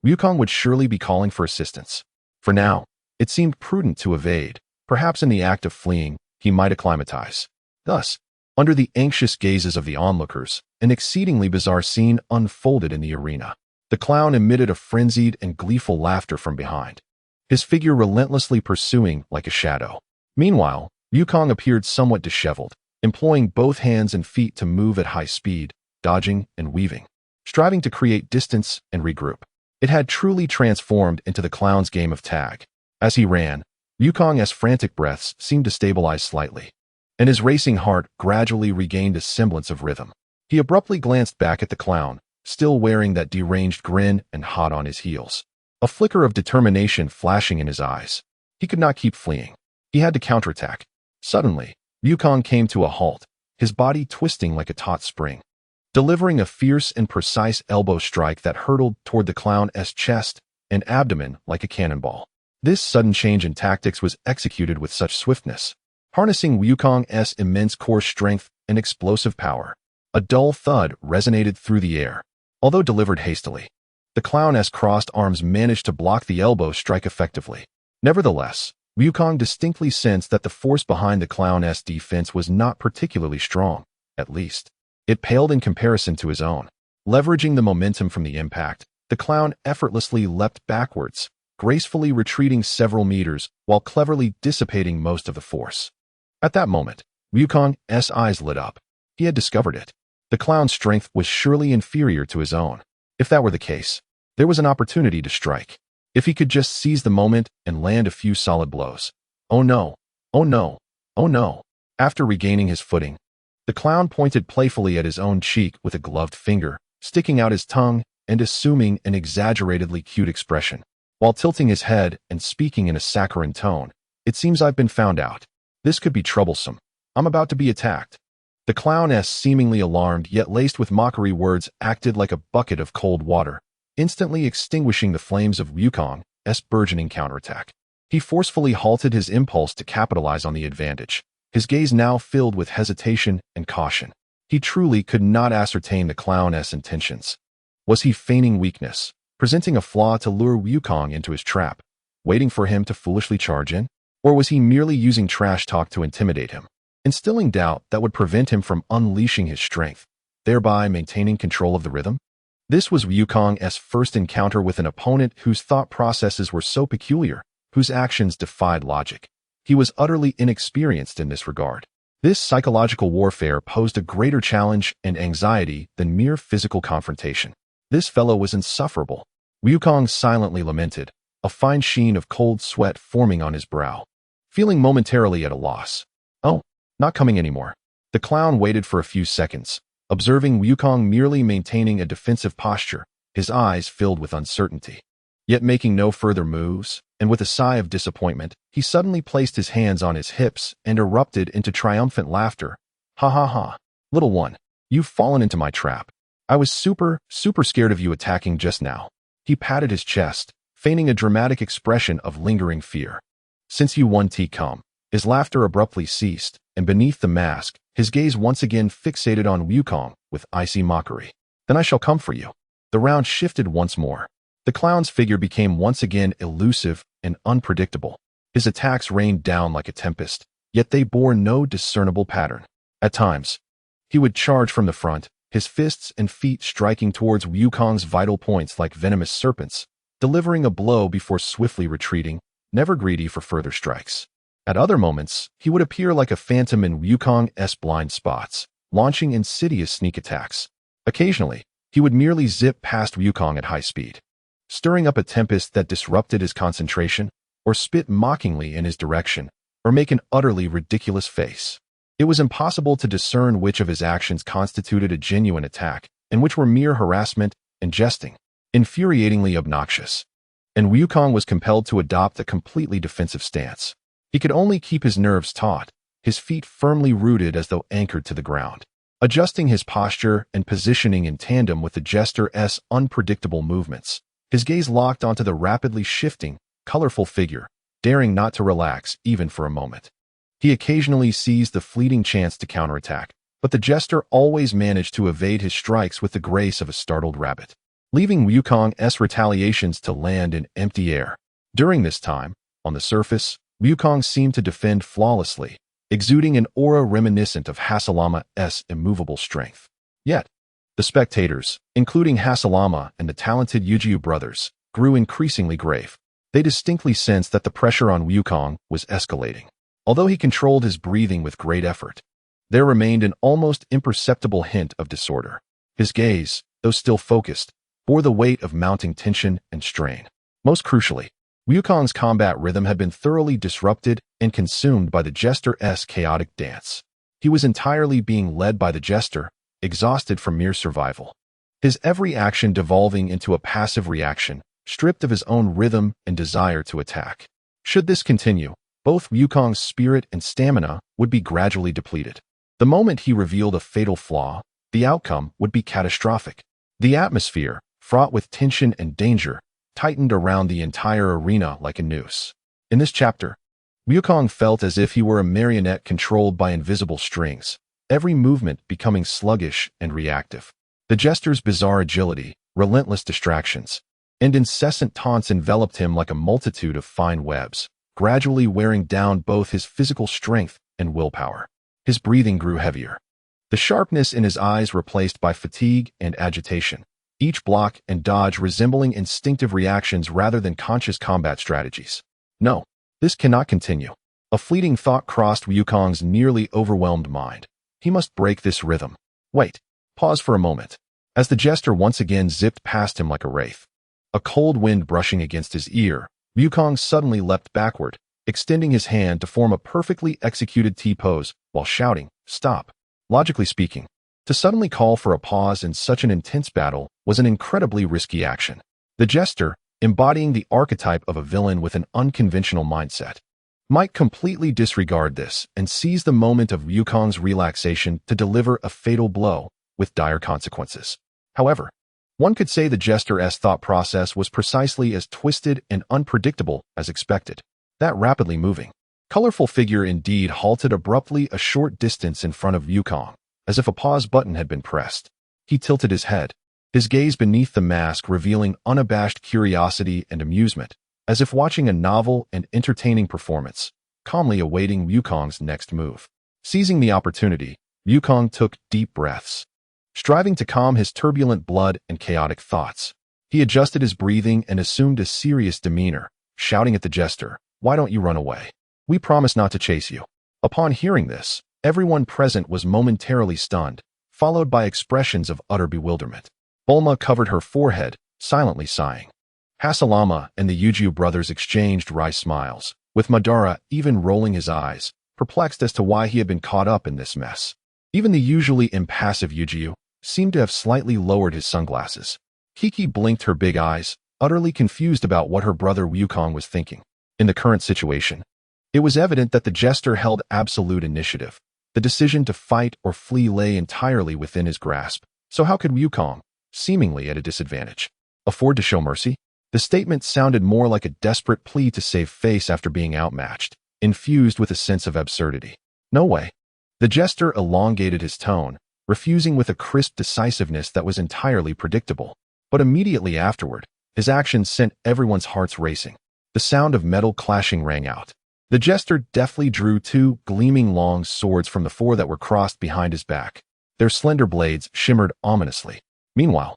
Speaker 1: Wukong would surely be calling for assistance. For now, it seemed prudent to evade. Perhaps in the act of fleeing, he might acclimatize. Thus, under the anxious gazes of the onlookers, an exceedingly bizarre scene unfolded in the arena. The clown emitted a frenzied and gleeful laughter from behind, his figure relentlessly pursuing like a shadow. Meanwhile, Wukong appeared somewhat disheveled, employing both hands and feet to move at high speed, dodging and weaving, striving to create distance and regroup. It had truly transformed into the clown's game of tag. As he ran, Wukong's frantic breaths seemed to stabilize slightly, and his racing heart gradually regained a semblance of rhythm. He abruptly glanced back at the clown, still wearing that deranged grin and hot on his heels, a flicker of determination flashing in his eyes. He could not keep fleeing. He had to counterattack. Suddenly, Wukong came to a halt, his body twisting like a taut spring, delivering a fierce and precise elbow strike that hurtled toward the clown's chest and abdomen like a cannonball. This sudden change in tactics was executed with such swiftness, harnessing Wukong's immense core strength and explosive power. A dull thud resonated through the air. Although delivered hastily, the clown's crossed arms managed to block the elbow strike effectively. Nevertheless, Wukong distinctly sensed that the force behind the clown's defense was not particularly strong. At least, it paled in comparison to his own. Leveraging the momentum from the impact, the clown effortlessly leapt backwards, gracefully retreating several meters while cleverly dissipating most of the force. At that moment, Wukong's eyes lit up. He had discovered it. The clown's strength was surely inferior to his own. If that were the case, there was an opportunity to strike. If he could just seize the moment and land a few solid blows. Oh no, oh no, oh no. After regaining his footing, the clown pointed playfully at his own cheek with a gloved finger, sticking out his tongue and assuming an exaggeratedly cute expression. While tilting his head and speaking in a saccharine tone, "It seems I've been found out. This could be troublesome. I'm about to be attacked." The clown's seemingly alarmed yet laced with mockery words acted like a bucket of cold water, instantly extinguishing the flames of Wukong's burgeoning counterattack. He forcefully halted his impulse to capitalize on the advantage, his gaze now filled with hesitation and caution. He truly could not ascertain the clown's intentions. Was he feigning weakness, presenting a flaw to lure Wukong into his trap, waiting for him to foolishly charge in? Or was he merely using trash talk to intimidate him? instilling doubt that would prevent him from unleashing his strength, thereby maintaining control of the rhythm. This was Wukong's first encounter with an opponent whose thought processes were so peculiar, whose actions defied logic. He was utterly inexperienced in this regard. This psychological warfare posed a greater challenge and anxiety than mere physical confrontation. This fellow was insufferable. Wukong silently lamented, a fine sheen of cold sweat forming on his brow, feeling momentarily at a loss. Oh, not coming anymore. The clown waited for a few seconds, observing Wukong merely maintaining a defensive posture, his eyes filled with uncertainty. Yet making no further moves, and with a sigh of disappointment, he suddenly placed his hands on his hips and erupted into triumphant laughter. Ha ha ha. Little one, you've fallen into my trap. I was super scared of you attacking just now. He patted his chest, feigning a dramatic expression of lingering fear. Since you won T-Com, his laughter abruptly ceased, and beneath the mask, his gaze once again fixated on Wukong with icy mockery. Then I shall come for you. The round shifted once more. The clown's figure became once again elusive and unpredictable. His attacks rained down like a tempest, yet they bore no discernible pattern. At times, he would charge from the front, his fists and feet striking towards Wukong's vital points like venomous serpents, delivering a blow before swiftly retreating, never greedy for further strikes. At other moments, he would appear like a phantom in Wukong's blind spots, launching insidious sneak attacks. Occasionally, he would merely zip past Wukong at high speed, stirring up a tempest that disrupted his concentration, or spit mockingly in his direction, or make an utterly ridiculous face. It was impossible to discern which of his actions constituted a genuine attack, and which were mere harassment and jesting, infuriatingly obnoxious. And Wukong was compelled to adopt a completely defensive stance. He could only keep his nerves taut, his feet firmly rooted as though anchored to the ground, adjusting his posture and positioning in tandem with the jester's unpredictable movements. His gaze locked onto the rapidly shifting, colorful figure, daring not to relax even for a moment. He occasionally seized the fleeting chance to counterattack, but the jester always managed to evade his strikes with the grace of a startled rabbit, leaving Wukong's retaliations to land in empty air. During this time, on the surface, Wukong seemed to defend flawlessly, exuding an aura reminiscent of Hasalama's immovable strength. Yet, the spectators, including Hasalama and the talented Yujiu brothers, grew increasingly grave. They distinctly sensed that the pressure on Wukong was escalating. Although he controlled his breathing with great effort, there remained an almost imperceptible hint of disorder. His gaze, though still focused, bore the weight of mounting tension and strain. Most crucially, Wukong's combat rhythm had been thoroughly disrupted and consumed by the jester's chaotic dance. He was entirely being led by the jester, exhausted from mere survival. His every action devolving into a passive reaction, stripped of his own rhythm and desire to attack. Should this continue, both Wukong's spirit and stamina would be gradually depleted. The moment he revealed a fatal flaw, the outcome would be catastrophic. The atmosphere, fraught with tension and danger, tightened around the entire arena like a noose. In this chapter, Wukong felt as if he were a marionette controlled by invisible strings, every movement becoming sluggish and reactive. The jester's bizarre agility, relentless distractions, and incessant taunts enveloped him like a multitude of fine webs, gradually wearing down both his physical strength and willpower. His breathing grew heavier, the sharpness in his eyes replaced by fatigue and agitation, each block and dodge resembling instinctive reactions rather than conscious combat strategies. No, this cannot continue. A fleeting thought crossed Wukong's nearly overwhelmed mind. He must break this rhythm. Wait, pause for a moment. As the jester once again zipped past him like a wraith, a cold wind brushing against his ear, Wukong suddenly leapt backward, extending his hand to form a perfectly executed T-pose while shouting, "Stop." Logically speaking, to suddenly call for a pause in such an intense battle was an incredibly risky action. The jester, embodying the archetype of a villain with an unconventional mindset, might completely disregard this and seize the moment of Wukong's relaxation to deliver a fatal blow with dire consequences. However, one could say the jester's thought process was precisely as twisted and unpredictable as expected. That rapidly moving, colorful figure indeed halted abruptly a short distance in front of Wukong, as if a pause button had been pressed. He tilted his head, his gaze beneath the mask revealing unabashed curiosity and amusement, as if watching a novel and entertaining performance, calmly awaiting Wukong's next move. Seizing the opportunity, Wukong took deep breaths. Striving to calm his turbulent blood and chaotic thoughts, he adjusted his breathing and assumed a serious demeanor, shouting at the jester, "Why don't you run away? We promise not to chase you." Upon hearing this, everyone present was momentarily stunned, followed by expressions of utter bewilderment. Bulma covered her forehead, silently sighing. Hasalama and the Yujiu brothers exchanged wry smiles, with Madara even rolling his eyes, perplexed as to why he had been caught up in this mess. Even the usually impassive Yujiu seemed to have slightly lowered his sunglasses. Kiki blinked her big eyes, utterly confused about what her brother Wukong was thinking. In the current situation, it was evident that the jester held absolute initiative. The decision to fight or flee lay entirely within his grasp, so how could Wukong, seemingly at a disadvantage, afford to show mercy? The statement sounded more like a desperate plea to save face after being outmatched, infused with a sense of absurdity. No way. The jester elongated his tone, refusing with a crisp decisiveness that was entirely predictable. But immediately afterward, his actions sent everyone's hearts racing. The sound of metal clashing rang out. The jester deftly drew two gleaming long swords from the four that were crossed behind his back. Their slender blades shimmered ominously. Meanwhile,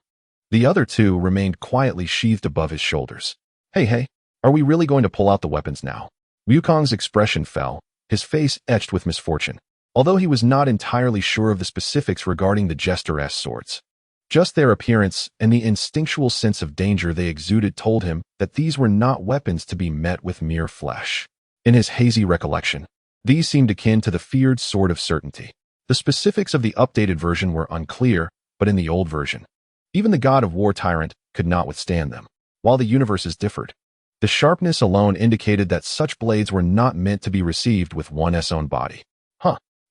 Speaker 1: the other two remained quietly sheathed above his shoulders. Hey, are we really going to pull out the weapons now? Wukong's expression fell, his face etched with misfortune, although he was not entirely sure of the specifics regarding the jester's swords. Just their appearance and the instinctual sense of danger they exuded told him that these were not weapons to be met with mere flesh. In his hazy recollection, these seemed akin to the feared sword of certainty. The specifics of the updated version were unclear, but in the old version, even the god of war tyrant could not withstand them. While the universes differed, the sharpness alone indicated that such blades were not meant to be received with one's own body.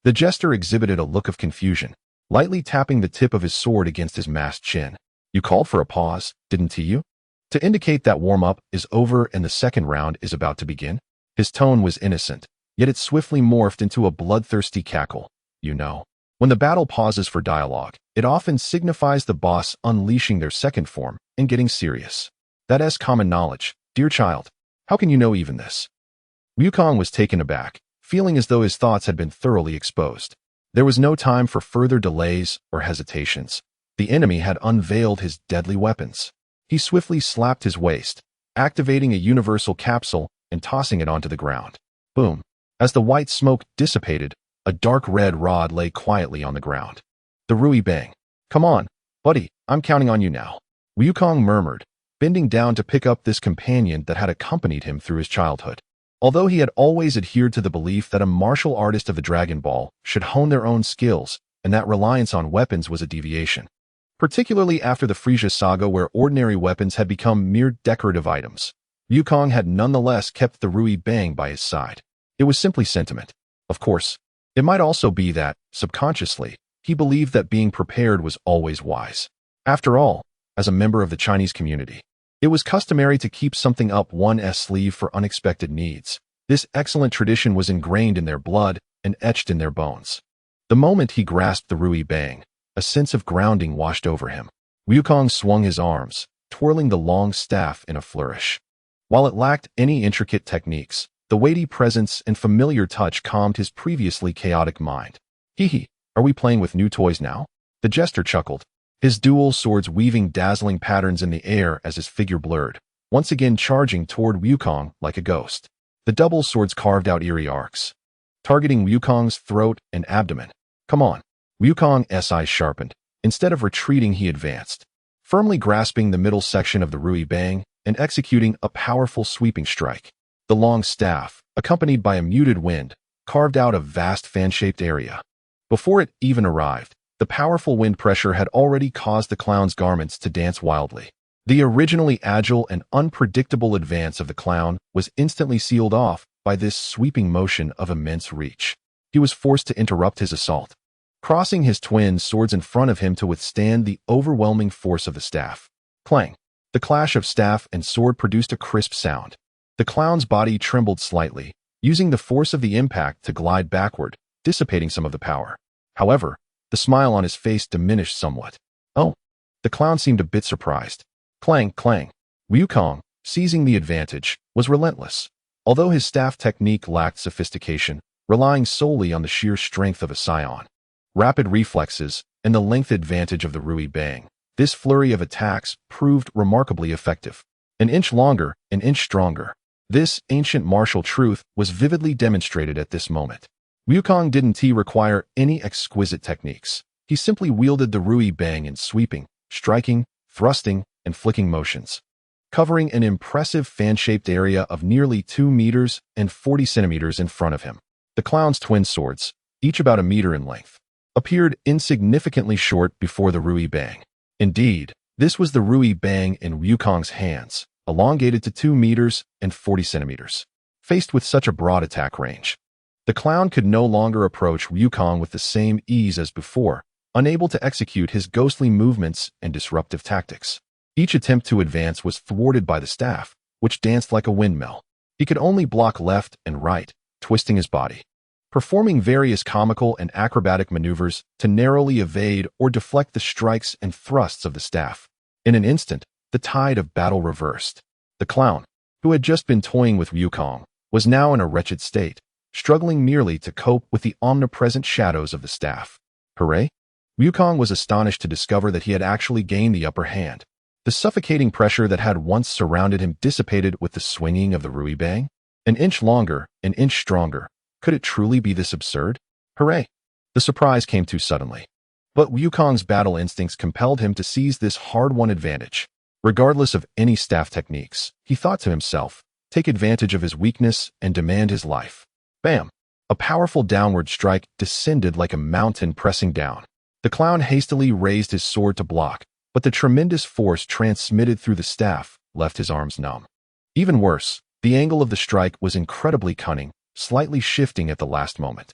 Speaker 1: The jester exhibited a look of confusion, lightly tapping the tip of his sword against his masked chin. You called for a pause, didn't you? To indicate that warm-up is over and the second round is about to begin? His tone was innocent, yet it swiftly morphed into a bloodthirsty cackle. You know, when the battle pauses for dialogue, it often signifies the boss unleashing their second form and getting serious. That is common knowledge, dear child. How can you know even this? Wukong was taken aback, feeling as though his thoughts had been thoroughly exposed. There was no time for further delays or hesitations. The enemy had unveiled his deadly weapons. He swiftly slapped his waist, activating a universal capsule and tossing it onto the ground. Boom. As the white smoke dissipated, a dark red rod lay quietly on the ground. The Rui bang. Come on, buddy, I'm counting on you now. Wukong murmured, bending down to pick up this companion that had accompanied him through his childhood. Although he had always adhered to the belief that a martial artist of the Dragon Ball should hone their own skills and that reliance on weapons was a deviation, particularly after the Frieza saga where ordinary weapons had become mere decorative items, Wukong had nonetheless kept the Rui bang by his side. It was simply sentiment. Of course, it might also be that, subconsciously, he believed that being prepared was always wise. After all, as a member of the Chinese community, it was customary to keep something up one's sleeve for unexpected needs. This excellent tradition was ingrained in their blood and etched in their bones. The moment he grasped the Rui bang, a sense of grounding washed over him. Wukong swung his arms, twirling the long staff in a flourish. While it lacked any intricate techniques, the weighty presence and familiar touch calmed his previously chaotic mind. Hee, are we playing with new toys now? The jester chuckled, his dual swords weaving dazzling patterns in the air as his figure blurred, once again charging toward Wukong like a ghost. The double swords carved out eerie arcs, targeting Wukong's throat and abdomen. Come on. Wukong's eyes sharpened. Instead of retreating, he advanced, firmly grasping the middle section of the Rui bang and executing a powerful sweeping strike. The long staff, accompanied by a muted wind, carved out a vast fan-shaped area. Before it even arrived, the powerful wind pressure had already caused the clown's garments to dance wildly. The originally agile and unpredictable advance of the clown was instantly sealed off by this sweeping motion of immense reach. He was forced to interrupt his assault, crossing his twin swords in front of him to withstand the overwhelming force of the staff. Clang! The clash of staff and sword produced a crisp sound. The clown's body trembled slightly, using the force of the impact to glide backward, dissipating some of the power. However, the smile on his face diminished somewhat. Oh, the clown seemed a bit surprised. Clang, clang. Wukong, seizing the advantage, was relentless. Although his staff technique lacked sophistication, relying solely on the sheer strength of a scion. Rapid reflexes and the length advantage of the Rui Bang, this flurry of attacks proved remarkably effective. An inch longer, an inch stronger. This ancient martial truth was vividly demonstrated at this moment. Wukong didn't require any exquisite techniques. He simply wielded the Rui Bang in sweeping, striking, thrusting, and flicking motions, covering an impressive fan-shaped area of nearly 2 meters and 40 centimeters in front of him. The clown's twin swords, each about a meter in length, appeared insignificantly short before the Rui Bang. Indeed, this was the Rui Bang in Wukong's hands, elongated to 2 meters and 40 centimeters. Faced with such a broad attack range, the clown could no longer approach Wukong with the same ease as before, unable to execute his ghostly movements and disruptive tactics. Each attempt to advance was thwarted by the staff, which danced like a windmill. He could only block left and right, twisting his body, performing various comical and acrobatic maneuvers to narrowly evade or deflect the strikes and thrusts of the staff. In an instant, the tide of battle reversed. The clown, who had just been toying with Wukong, was now in a wretched state, struggling merely to cope with the omnipresent shadows of the staff. Hooray! Wukong was astonished to discover that he had actually gained the upper hand. The suffocating pressure that had once surrounded him dissipated with the swinging of the Rui Bang. An inch longer, an inch stronger. Could it truly be this absurd? Hooray! The surprise came too suddenly. But Wukong's battle instincts compelled him to seize this hard-won advantage. Regardless of any staff techniques, he thought to himself, take advantage of his weakness and demand his life. Bam! A powerful downward strike descended like a mountain pressing down. The clown hastily raised his sword to block, but the tremendous force transmitted through the staff left his arms numb. Even worse, the angle of the strike was incredibly cunning, slightly shifting at the last moment.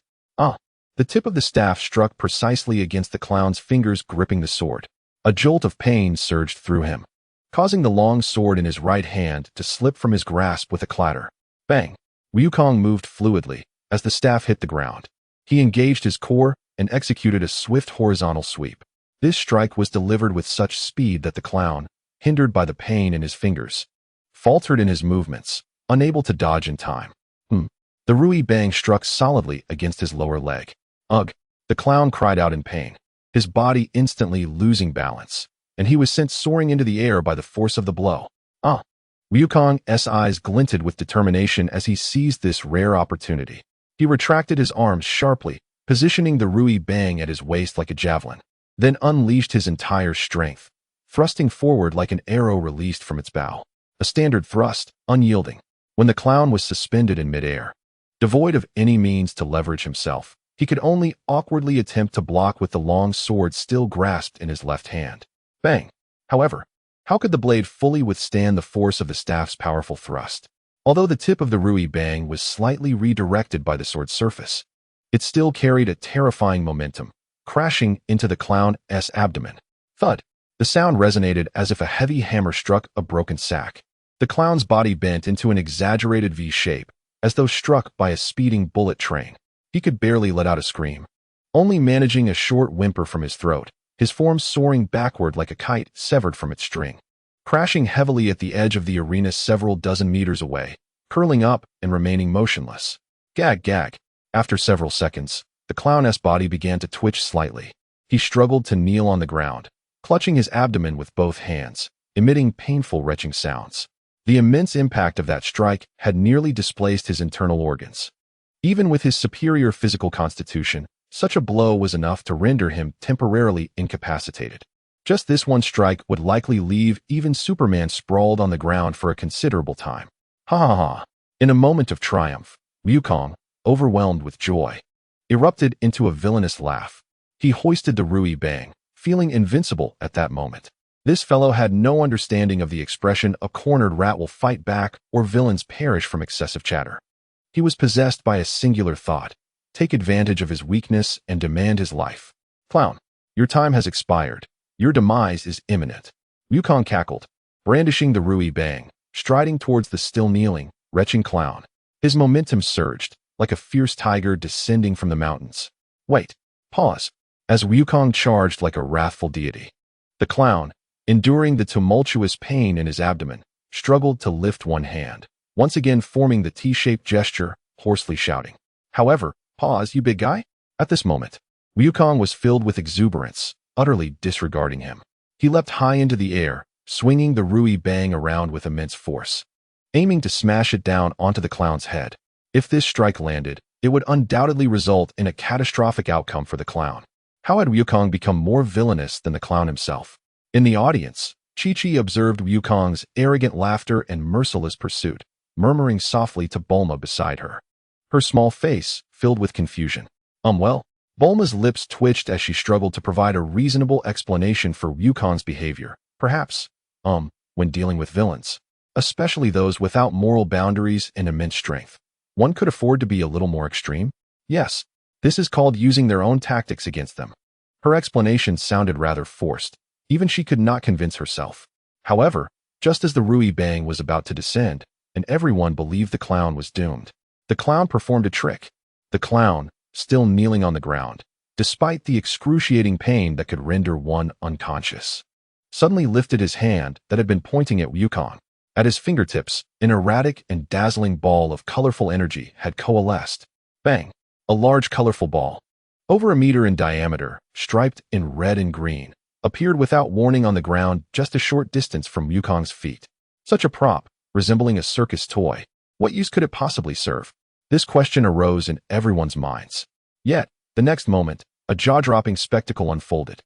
Speaker 1: The tip of the staff struck precisely against the clown's fingers gripping the sword. A jolt of pain surged through him, causing the long sword in his right hand to slip from his grasp with a clatter. Bang! Wukong moved fluidly as the staff hit the ground. He engaged his core and executed a swift horizontal sweep. This strike was delivered with such speed that the clown, hindered by the pain in his fingers, faltered in his movements, unable to dodge in time. The Rui Bang struck solidly against his lower leg. Ugh! The clown cried out in pain, his body instantly losing balance, and he was sent soaring into the air by the force of the blow. Wukong's eyes glinted with determination as he seized this rare opportunity. He retracted his arms sharply, positioning the Rui Bang at his waist like a javelin, then unleashed his entire strength, thrusting forward like an arrow released from its bow. A standard thrust, unyielding. When the clown was suspended in midair, devoid of any means to leverage himself, he could only awkwardly attempt to block with the long sword still grasped in his left hand. Bang! However, how could the blade fully withstand the force of the staff's powerful thrust? Although the tip of the Rui Bang was slightly redirected by the sword's surface, it still carried a terrifying momentum, crashing into the clown's abdomen. Thud! The sound resonated as if a heavy hammer struck a broken sack. The clown's body bent into an exaggerated V shape, as though struck by a speeding bullet train. He could barely let out a scream, only managing a short whimper from his throat, his form soaring backward like a kite severed from its string, crashing heavily at the edge of the arena several dozen meters away, curling up and remaining motionless. Gag, gag. After several seconds, the clown's body began to twitch slightly. He struggled to kneel on the ground, clutching his abdomen with both hands, emitting painful retching sounds. The immense impact of that strike had nearly displaced his internal organs. Even with his superior physical constitution, such a blow was enough to render him temporarily incapacitated. Just this one strike would likely leave even Superman sprawled on the ground for a considerable time. Ha ha ha! In a moment of triumph, Wukong, overwhelmed with joy, erupted into a villainous laugh. He hoisted the Rui Bang, feeling invincible at that moment. This fellow had no understanding of the expression "a cornered rat will fight back" or "villains perish from excessive chatter." He was possessed by a singular thought: take advantage of his weakness and demand his life. Clown, your time has expired. Your demise is imminent. Wukong cackled, brandishing the Rui Bang, striding towards the still kneeling, retching clown. His momentum surged, like a fierce tiger descending from the mountains. Wait, pause. As Wukong charged like a wrathful deity, the clown, enduring the tumultuous pain in his abdomen, struggled to lift one hand, once again forming the T-shaped gesture, hoarsely shouting. However, Pause, you big guy? At this moment, Wukong was filled with exuberance, utterly disregarding him. He leapt high into the air, swinging the Rui Bang around with immense force, aiming to smash it down onto the clown's head. If this strike landed, it would undoubtedly result in a catastrophic outcome for the clown. How had Wukong become more villainous than the clown himself? In the audience, Chi-Chi observed Wukong's arrogant laughter and merciless pursuit, murmuring softly to Bulma beside her. Her small face filled with confusion. Well, Bulma's lips twitched as she struggled to provide a reasonable explanation for Wukong's behavior. Perhaps, when dealing with villains, especially those without moral boundaries and immense strength, one could afford to be a little more extreme. Yes, this is called using their own tactics against them. Her explanation sounded rather forced. Even she could not convince herself. However, just as the Rui Bang was about to descend, and everyone believed the clown was doomed, the clown performed a trick. The clown, still kneeling on the ground, despite the excruciating pain that could render one unconscious, suddenly lifted his hand that had been pointing at Wukong. At his fingertips, an erratic and dazzling ball of colorful energy had coalesced. Bang! A large colorful ball, over a meter in diameter, striped in red and green, appeared without warning on the ground just a short distance from Wukong's feet. Such a prop, resembling a circus toy, what use could it possibly serve? This question arose in everyone's minds. Yet, the next moment, a jaw-dropping spectacle unfolded.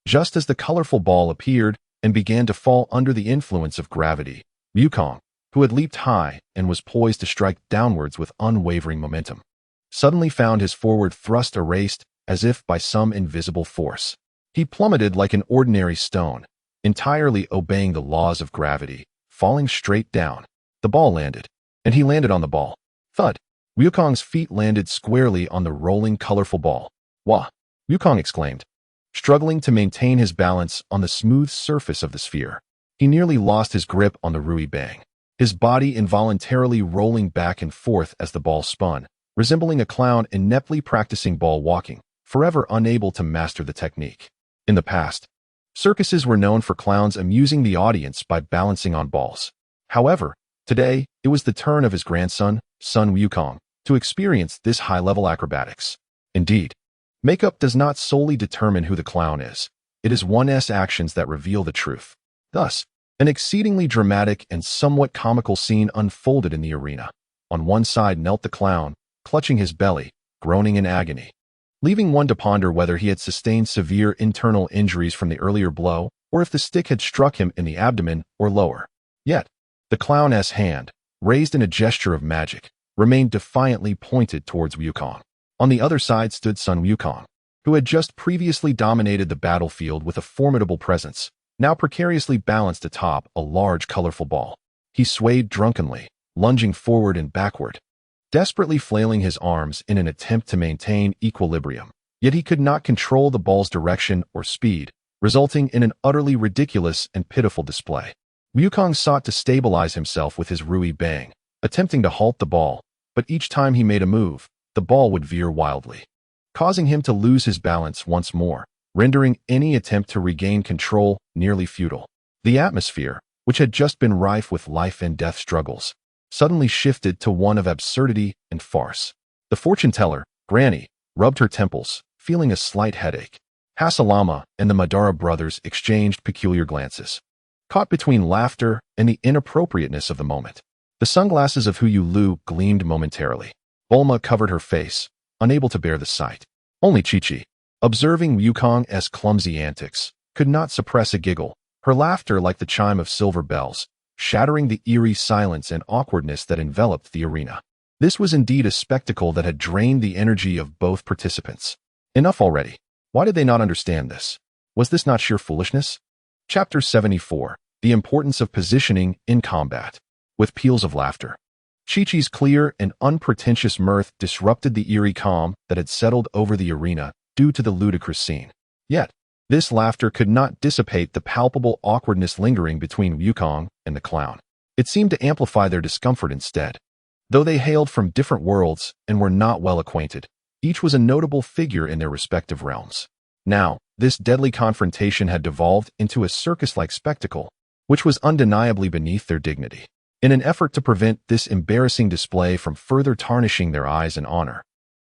Speaker 1: Just as the colorful ball appeared and began to fall under the influence of gravity, Wukong, who had leaped high and was poised to strike downwards with unwavering momentum, suddenly found his forward thrust erased as if by some invisible force. He plummeted like an ordinary stone, entirely obeying the laws of gravity, falling straight down. The ball landed, and he landed on the ball. Thud! Wukong's feet landed squarely on the rolling, colorful ball. Wah! Wukong exclaimed, struggling to maintain his balance on the smooth surface of the sphere. He nearly lost his grip on the Rui Bang, his body involuntarily rolling back and forth as the ball spun, resembling a clown ineptly practicing ball walking, forever unable to master the technique. In the past, circuses were known for clowns amusing the audience by balancing on balls. However, today, it was the turn of his grandson, Sun Wukong, to experience this high-level acrobatics. Indeed, makeup does not solely determine who the clown is. It is one's actions that reveal the truth. Thus, an exceedingly dramatic and somewhat comical scene unfolded in the arena. On one side knelt the clown, clutching his belly, groaning in agony, leaving one to ponder whether he had sustained severe internal injuries from the earlier blow, or if the stick had struck him in the abdomen or lower. Yet, the clown's hand, raised in a gesture of magic, remained defiantly pointed towards Wukong. On the other side stood Sun Wukong, who had just previously dominated the battlefield with a formidable presence, now precariously balanced atop a large, colorful ball. He swayed drunkenly, lunging forward and backward, desperately flailing his arms in an attempt to maintain equilibrium. Yet he could not control the ball's direction or speed, resulting in an utterly ridiculous and pitiful display. Wukong sought to stabilize himself with his Rui Bang, attempting to halt the ball, but each time he made a move, the ball would veer wildly, causing him to lose his balance once more, rendering any attempt to regain control nearly futile. The atmosphere, which had just been rife with life and death struggles, suddenly shifted to one of absurdity and farce. The fortune teller, Granny, rubbed her temples, feeling a slight headache. Hasalama and the Madara brothers exchanged peculiar glances, caught between laughter and the inappropriateness of the moment. The sunglasses of Huyu Lu gleamed momentarily. Bulma covered her face, unable to bear the sight. Only Chi-Chi, observing Wukong's clumsy antics, could not suppress a giggle, her laughter like the chime of silver bells, shattering the eerie silence and awkwardness that enveloped the arena. This was indeed a spectacle that had drained the energy of both participants. Enough already. Why did they not understand this? Was this not sheer foolishness? Chapter 74. The Importance of Positioning in Combat. With peals of laughter, Chi-Chi's clear and unpretentious mirth disrupted the eerie calm that had settled over the arena due to the ludicrous scene. Yet, this laughter could not dissipate the palpable awkwardness lingering between Wukong and the clown. It seemed to amplify their discomfort instead. Though they hailed from different worlds and were not well acquainted, each was a notable figure in their respective realms. Now, this deadly confrontation had devolved into a circus-like spectacle, which was undeniably beneath their dignity. In an effort to prevent this embarrassing display from further tarnishing their eyes and honor,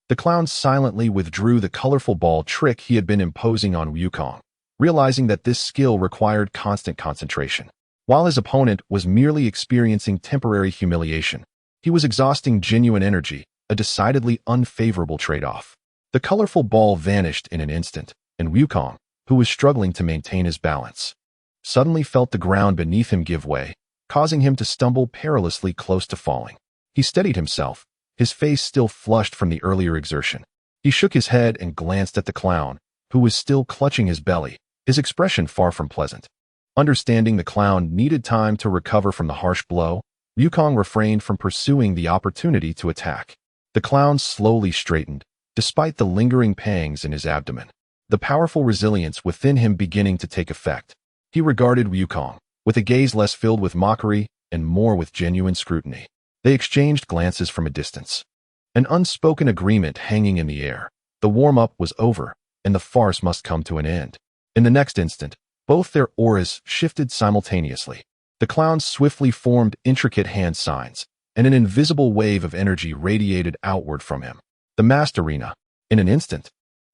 Speaker 1: the clown silently withdrew the colorful ball trick he had been imposing on Wukong, realizing that this skill required constant concentration. While his opponent was merely experiencing temporary humiliation, he was exhausting genuine energy, a decidedly unfavorable trade-off. The colorful ball vanished in an instant, and Wukong, who was struggling to maintain his balance, suddenly felt the ground beneath him give way, causing him to stumble perilously close to falling. He steadied himself, his face still flushed from the earlier exertion. He shook his head and glanced at the clown, who was still clutching his belly, his expression far from pleasant. Understanding the clown needed time to recover from the harsh blow, Wukong refrained from pursuing the opportunity to attack. The clown slowly straightened, despite the lingering pangs in his abdomen, the powerful resilience within him beginning to take effect. He regarded Wukong with a gaze less filled with mockery and more with genuine scrutiny. They exchanged glances from a distance, an unspoken agreement hanging in the air. The warm-up was over, and the farce must come to an end. In the next instant, both their auras shifted simultaneously. The clown swiftly formed intricate hand signs, and an invisible wave of energy radiated outward from him. The masked arena. In an instant,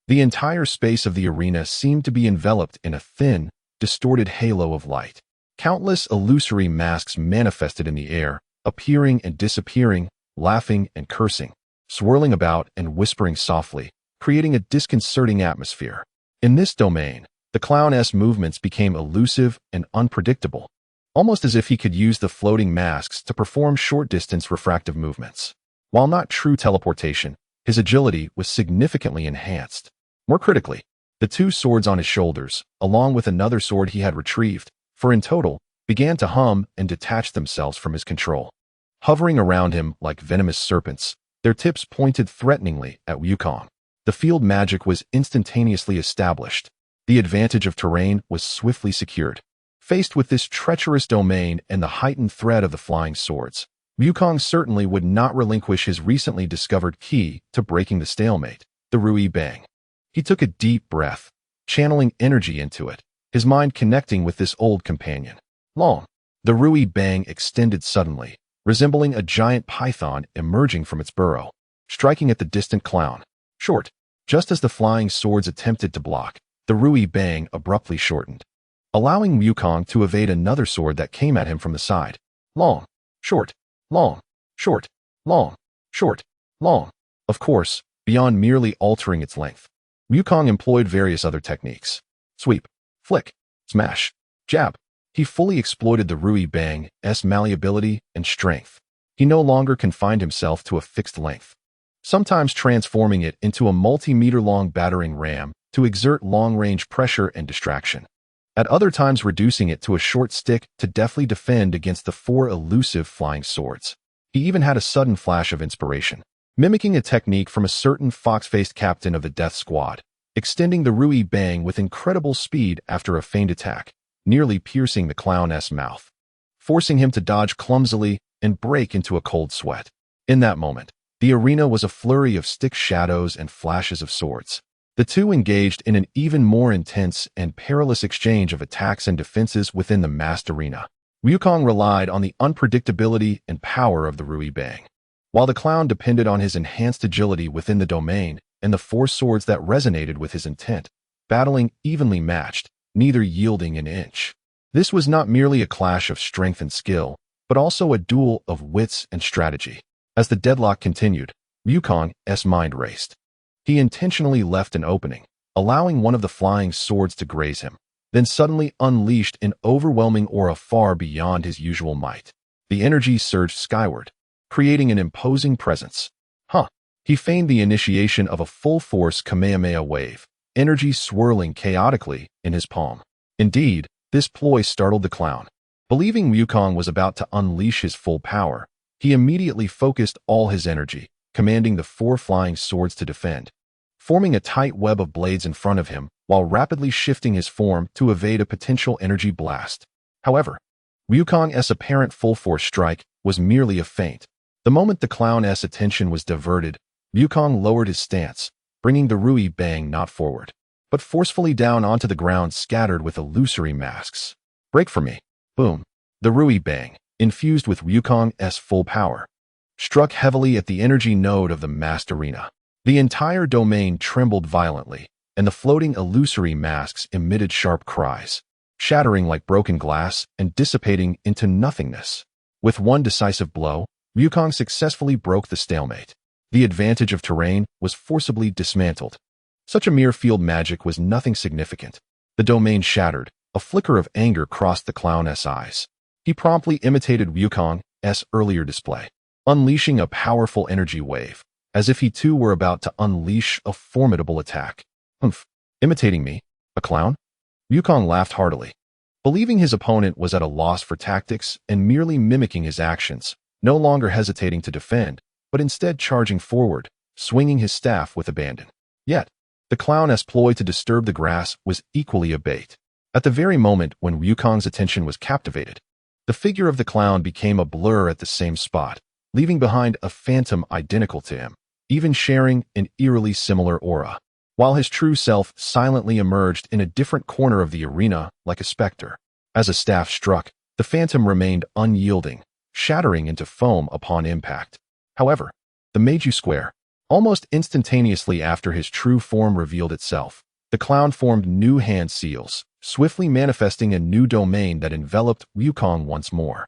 Speaker 1: the entire space of the arena seemed to be enveloped in a thin, distorted halo of light. Countless illusory masks manifested in the air, appearing and disappearing, laughing and cursing, swirling about and whispering softly, creating a disconcerting atmosphere. In this domain, the clown's movements became elusive and unpredictable, almost as if he could use the floating masks to perform short-distance refractive movements. While not true teleportation, his agility was significantly enhanced. More critically, the two swords on his shoulders, along with another sword he had retrieved, for in total, began to hum and detach themselves from his control. Hovering around him like venomous serpents, their tips pointed threateningly at Wukong. The field magic was instantaneously established. The advantage of terrain was swiftly secured. Faced with this treacherous domain and the heightened threat of the flying swords, Wukong certainly would not relinquish his recently discovered key to breaking the stalemate, the Rui Bang. He took a deep breath, channeling energy into it, his mind connecting with this old companion. Long. The Rui Bang extended suddenly, resembling a giant python emerging from its burrow, striking at the distant clown. Short. Just as the flying swords attempted to block, the Rui Bang abruptly shortened, allowing Wukong to evade another sword that came at him from the side. Long. Short. Long. Short. Long. Short. Long. Of course, beyond merely altering its length, Wukong employed various other techniques. Sweep. Flick, smash, jab. He fully exploited the Rui Bang's malleability and strength. He no longer confined himself to a fixed length, sometimes transforming it into a multi-meter-long battering ram to exert long-range pressure and distraction. At other times reducing it to a short stick to deftly defend against the four elusive flying swords. He even had a sudden flash of inspiration, mimicking a technique from a certain fox-faced captain of the Death Squad, extending the Rui Bang with incredible speed after a feigned attack, nearly piercing the clown's mouth, forcing him to dodge clumsily and break into a cold sweat. In that moment, the arena was a flurry of stick shadows and flashes of swords. The two engaged in an even more intense and perilous exchange of attacks and defenses within the masked arena. Wukong relied on the unpredictability and power of the Rui Bang, while the clown depended on his enhanced agility within the domain and the four swords that resonated with his intent, battling evenly matched, neither yielding an inch. This was not merely a clash of strength and skill, but also a duel of wits and strategy. As the deadlock continued, Wukong's mind raced. He intentionally left an opening, allowing one of the flying swords to graze him, then suddenly unleashed an overwhelming aura far beyond his usual might. The energy surged skyward, creating an imposing presence. He feigned the initiation of a full-force Kamehameha wave, energy swirling chaotically in his palm. Indeed, this ploy startled the clown. Believing Wukong was about to unleash his full power, he immediately focused all his energy, commanding the four flying swords to defend, forming a tight web of blades in front of him while rapidly shifting his form to evade a potential energy blast. However, Wukong's apparent full-force strike was merely a feint. The moment the clown's attention was diverted, Wukong lowered his stance, bringing the Rui Bang not forward, but forcefully down onto the ground scattered with illusory masks. Break for me. Boom. The Rui Bang, infused with Wukong's full power, struck heavily at the energy node of the masked arena. The entire domain trembled violently, and the floating illusory masks emitted sharp cries, shattering like broken glass and dissipating into nothingness. With one decisive blow, Wukong successfully broke the stalemate. The advantage of terrain was forcibly dismantled. Such a mere field magic was nothing significant. The domain shattered. A flicker of anger crossed the clown's eyes. He promptly imitated Wukong's earlier display, unleashing a powerful energy wave, as if he too were about to unleash a formidable attack. Humph, imitating me? A clown? Wukong laughed heartily. Believing his opponent was at a loss for tactics and merely mimicking his actions, no longer hesitating to defend, but instead charging forward, swinging his staff with abandon. Yet, the clown's ploy to disturb the grass was equally a bait. At the very moment when Wukong's attention was captivated, the figure of the clown became a blur at the same spot, leaving behind a phantom identical to him, even sharing an eerily similar aura, while his true self silently emerged in a different corner of the arena like a specter. As a staff struck, the phantom remained unyielding, shattering into foam upon impact. However, the Meiju Square, almost instantaneously after his true form revealed itself, the clown formed new hand seals, swiftly manifesting a new domain that enveloped Wukong once more.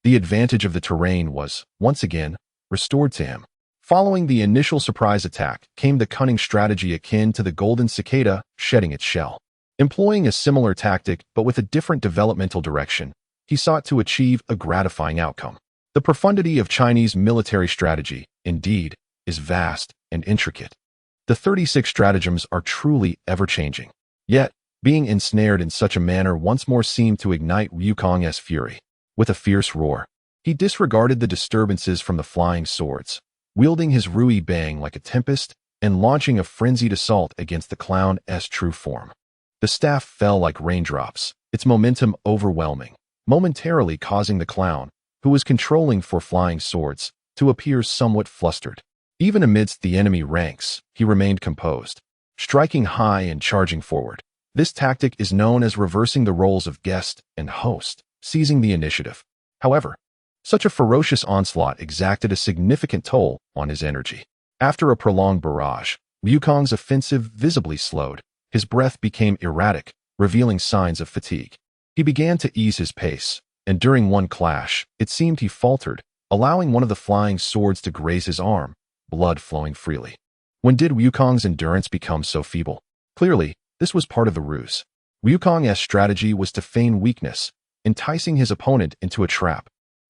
Speaker 1: The advantage of the terrain was, once again, restored to him. Following the initial surprise attack came the cunning strategy akin to the golden cicada shedding its shell. Employing a similar tactic but with a different developmental direction, he sought to achieve a gratifying outcome. The profundity of Chinese military strategy, indeed, is vast and intricate. The 36 stratagems are truly ever-changing. Yet, being ensnared in such a manner once more seemed to ignite Wukong's fury. With a fierce roar, he disregarded the disturbances from the flying swords, wielding his Rui Bang like a tempest and launching a frenzied assault against the clown's true form. The staff fell like raindrops, its momentum overwhelming, momentarily causing the clown, who was controlling for flying swords, to appear somewhat flustered. Even amidst the enemy ranks, he remained composed, striking high and charging forward. This tactic is known as reversing the roles of guest and host, seizing the initiative. However, such a ferocious onslaught exacted a significant toll on his energy. After a prolonged barrage, Wukong's offensive visibly slowed. His breath became erratic, revealing signs of fatigue. He began to ease his pace, and during one clash, it seemed he faltered, allowing one of the flying swords to graze his arm, blood flowing freely. When did Wukong's endurance become so feeble? Clearly, this was part of the ruse. Wukong's strategy was to feign weakness, enticing his opponent into a trap.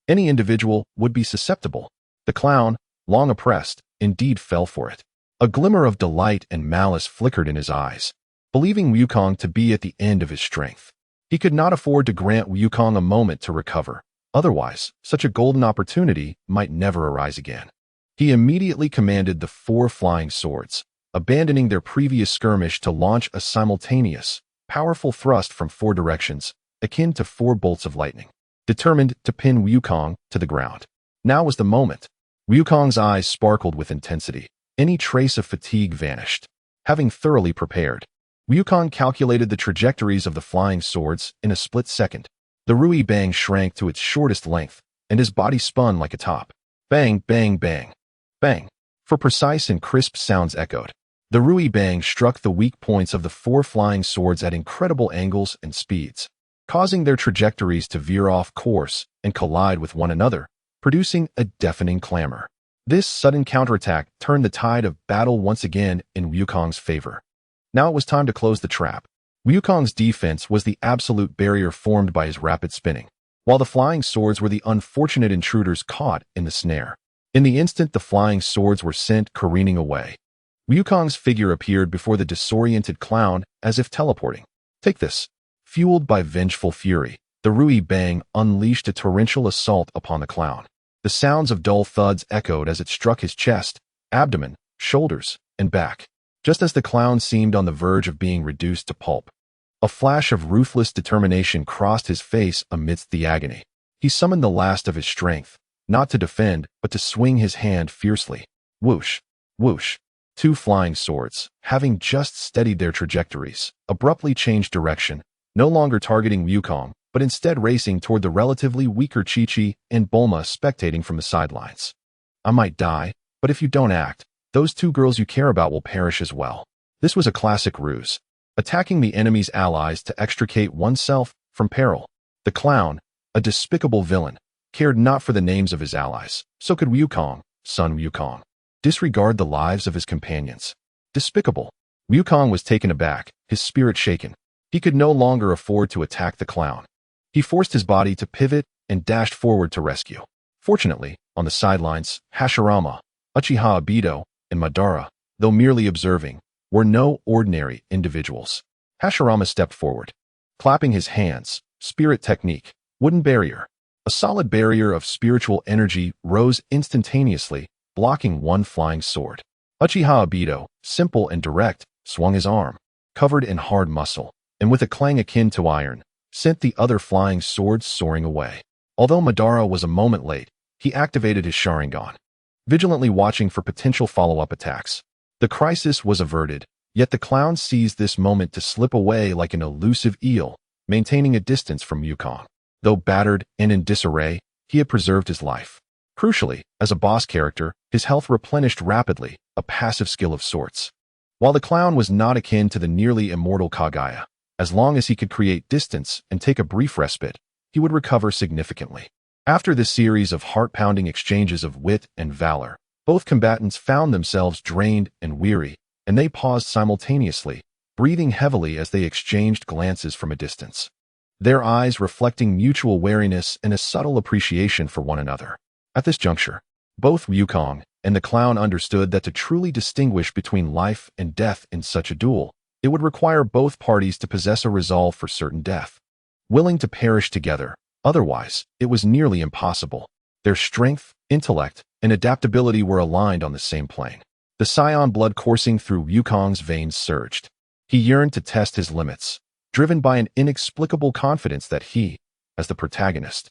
Speaker 1: Any individual would be susceptible. The clown, long oppressed, indeed fell for it. A glimmer of delight and malice flickered in his eyes, believing Wukong to be at the end of his strength. He could not afford to grant Wukong a moment to recover. Otherwise, such a golden opportunity might never arise again. He immediately commanded the 4 flying swords, abandoning their previous skirmish to launch a simultaneous, powerful thrust from 4 directions, akin to 4 bolts of lightning, determined to pin Wukong to the ground. Now was the moment. Wukong's eyes sparkled with intensity. Any trace of fatigue vanished. Having thoroughly prepared, Wukong calculated the trajectories of the flying swords in a split second. The Rui Bang shrank to its shortest length, and his body spun like a top. Bang, bang, bang, bang. For precise and crisp sounds echoed. The Rui Bang struck the weak points of the 4 flying swords at incredible angles and speeds, causing their trajectories to veer off course and collide with one another, producing a deafening clamor. This sudden counterattack turned the tide of battle once again in Wukong's favor. Now it was time to close the trap. Wukong's defense was the absolute barrier formed by his rapid spinning, while the flying swords were the unfortunate intruders caught in the snare. In the instant the flying swords were sent careening away, Wukong's figure appeared before the disoriented clown as if teleporting. Take this. Fueled by vengeful fury, the Rui Bang unleashed a torrential assault upon the clown. The sounds of dull thuds echoed as it struck his chest, abdomen, shoulders, and back, just as the clown seemed on the verge of being reduced to pulp. A flash of ruthless determination crossed his face amidst the agony. He summoned the last of his strength, not to defend, but to swing his hand fiercely. Whoosh, whoosh. 2 flying swords, having just steadied their trajectories, abruptly changed direction, no longer targeting Wukong, but instead racing toward the relatively weaker Chi-Chi and Bulma spectating from the sidelines. I might die, but if you don't act, those two girls you care about will perish as well. This was a classic ruse, attacking the enemy's allies to extricate oneself from peril. The clown, a despicable villain, cared not for the names of his allies. So could Wukong, son Wukong, disregard the lives of his companions. Despicable. Wukong was taken aback, his spirit shaken. He could no longer afford to attack the clown. He forced his body to pivot and dashed forward to rescue. Fortunately, on the sidelines, Hashirama, Uchiha Obito, and Madara, though merely observing, were no ordinary individuals. Hashirama stepped forward, clapping his hands. Spirit technique. Wooden barrier. A solid barrier of spiritual energy rose instantaneously, blocking one flying sword. Uchiha Obito, simple and direct, swung his arm, covered in hard muscle, and with a clang akin to iron, sent the other flying swords soaring away. Although Madara was a moment late, he activated his Sharingan, vigilantly watching for potential follow-up attacks. The crisis was averted, yet the clown seized this moment to slip away like an elusive eel, maintaining a distance from Wukong. Though battered and in disarray, he had preserved his life. Crucially, as a boss character, his health replenished rapidly, a passive skill of sorts. While the clown was not akin to the nearly immortal Kaguya, as long as he could create distance and take a brief respite, he would recover significantly. After this series of heart-pounding exchanges of wit and valor, both combatants found themselves drained and weary, and they paused simultaneously, breathing heavily as they exchanged glances from a distance, their eyes reflecting mutual wariness and a subtle appreciation for one another. At this juncture, both Wukong and the clown understood that to truly distinguish between life and death in such a duel, it would require both parties to possess a resolve for certain death, willing to perish together. Otherwise, it was nearly impossible. Their strength, intellect, and adaptability were aligned on the same plane. The Scion blood coursing through Wukong's veins surged. He yearned to test his limits, driven by an inexplicable confidence that he, as the protagonist,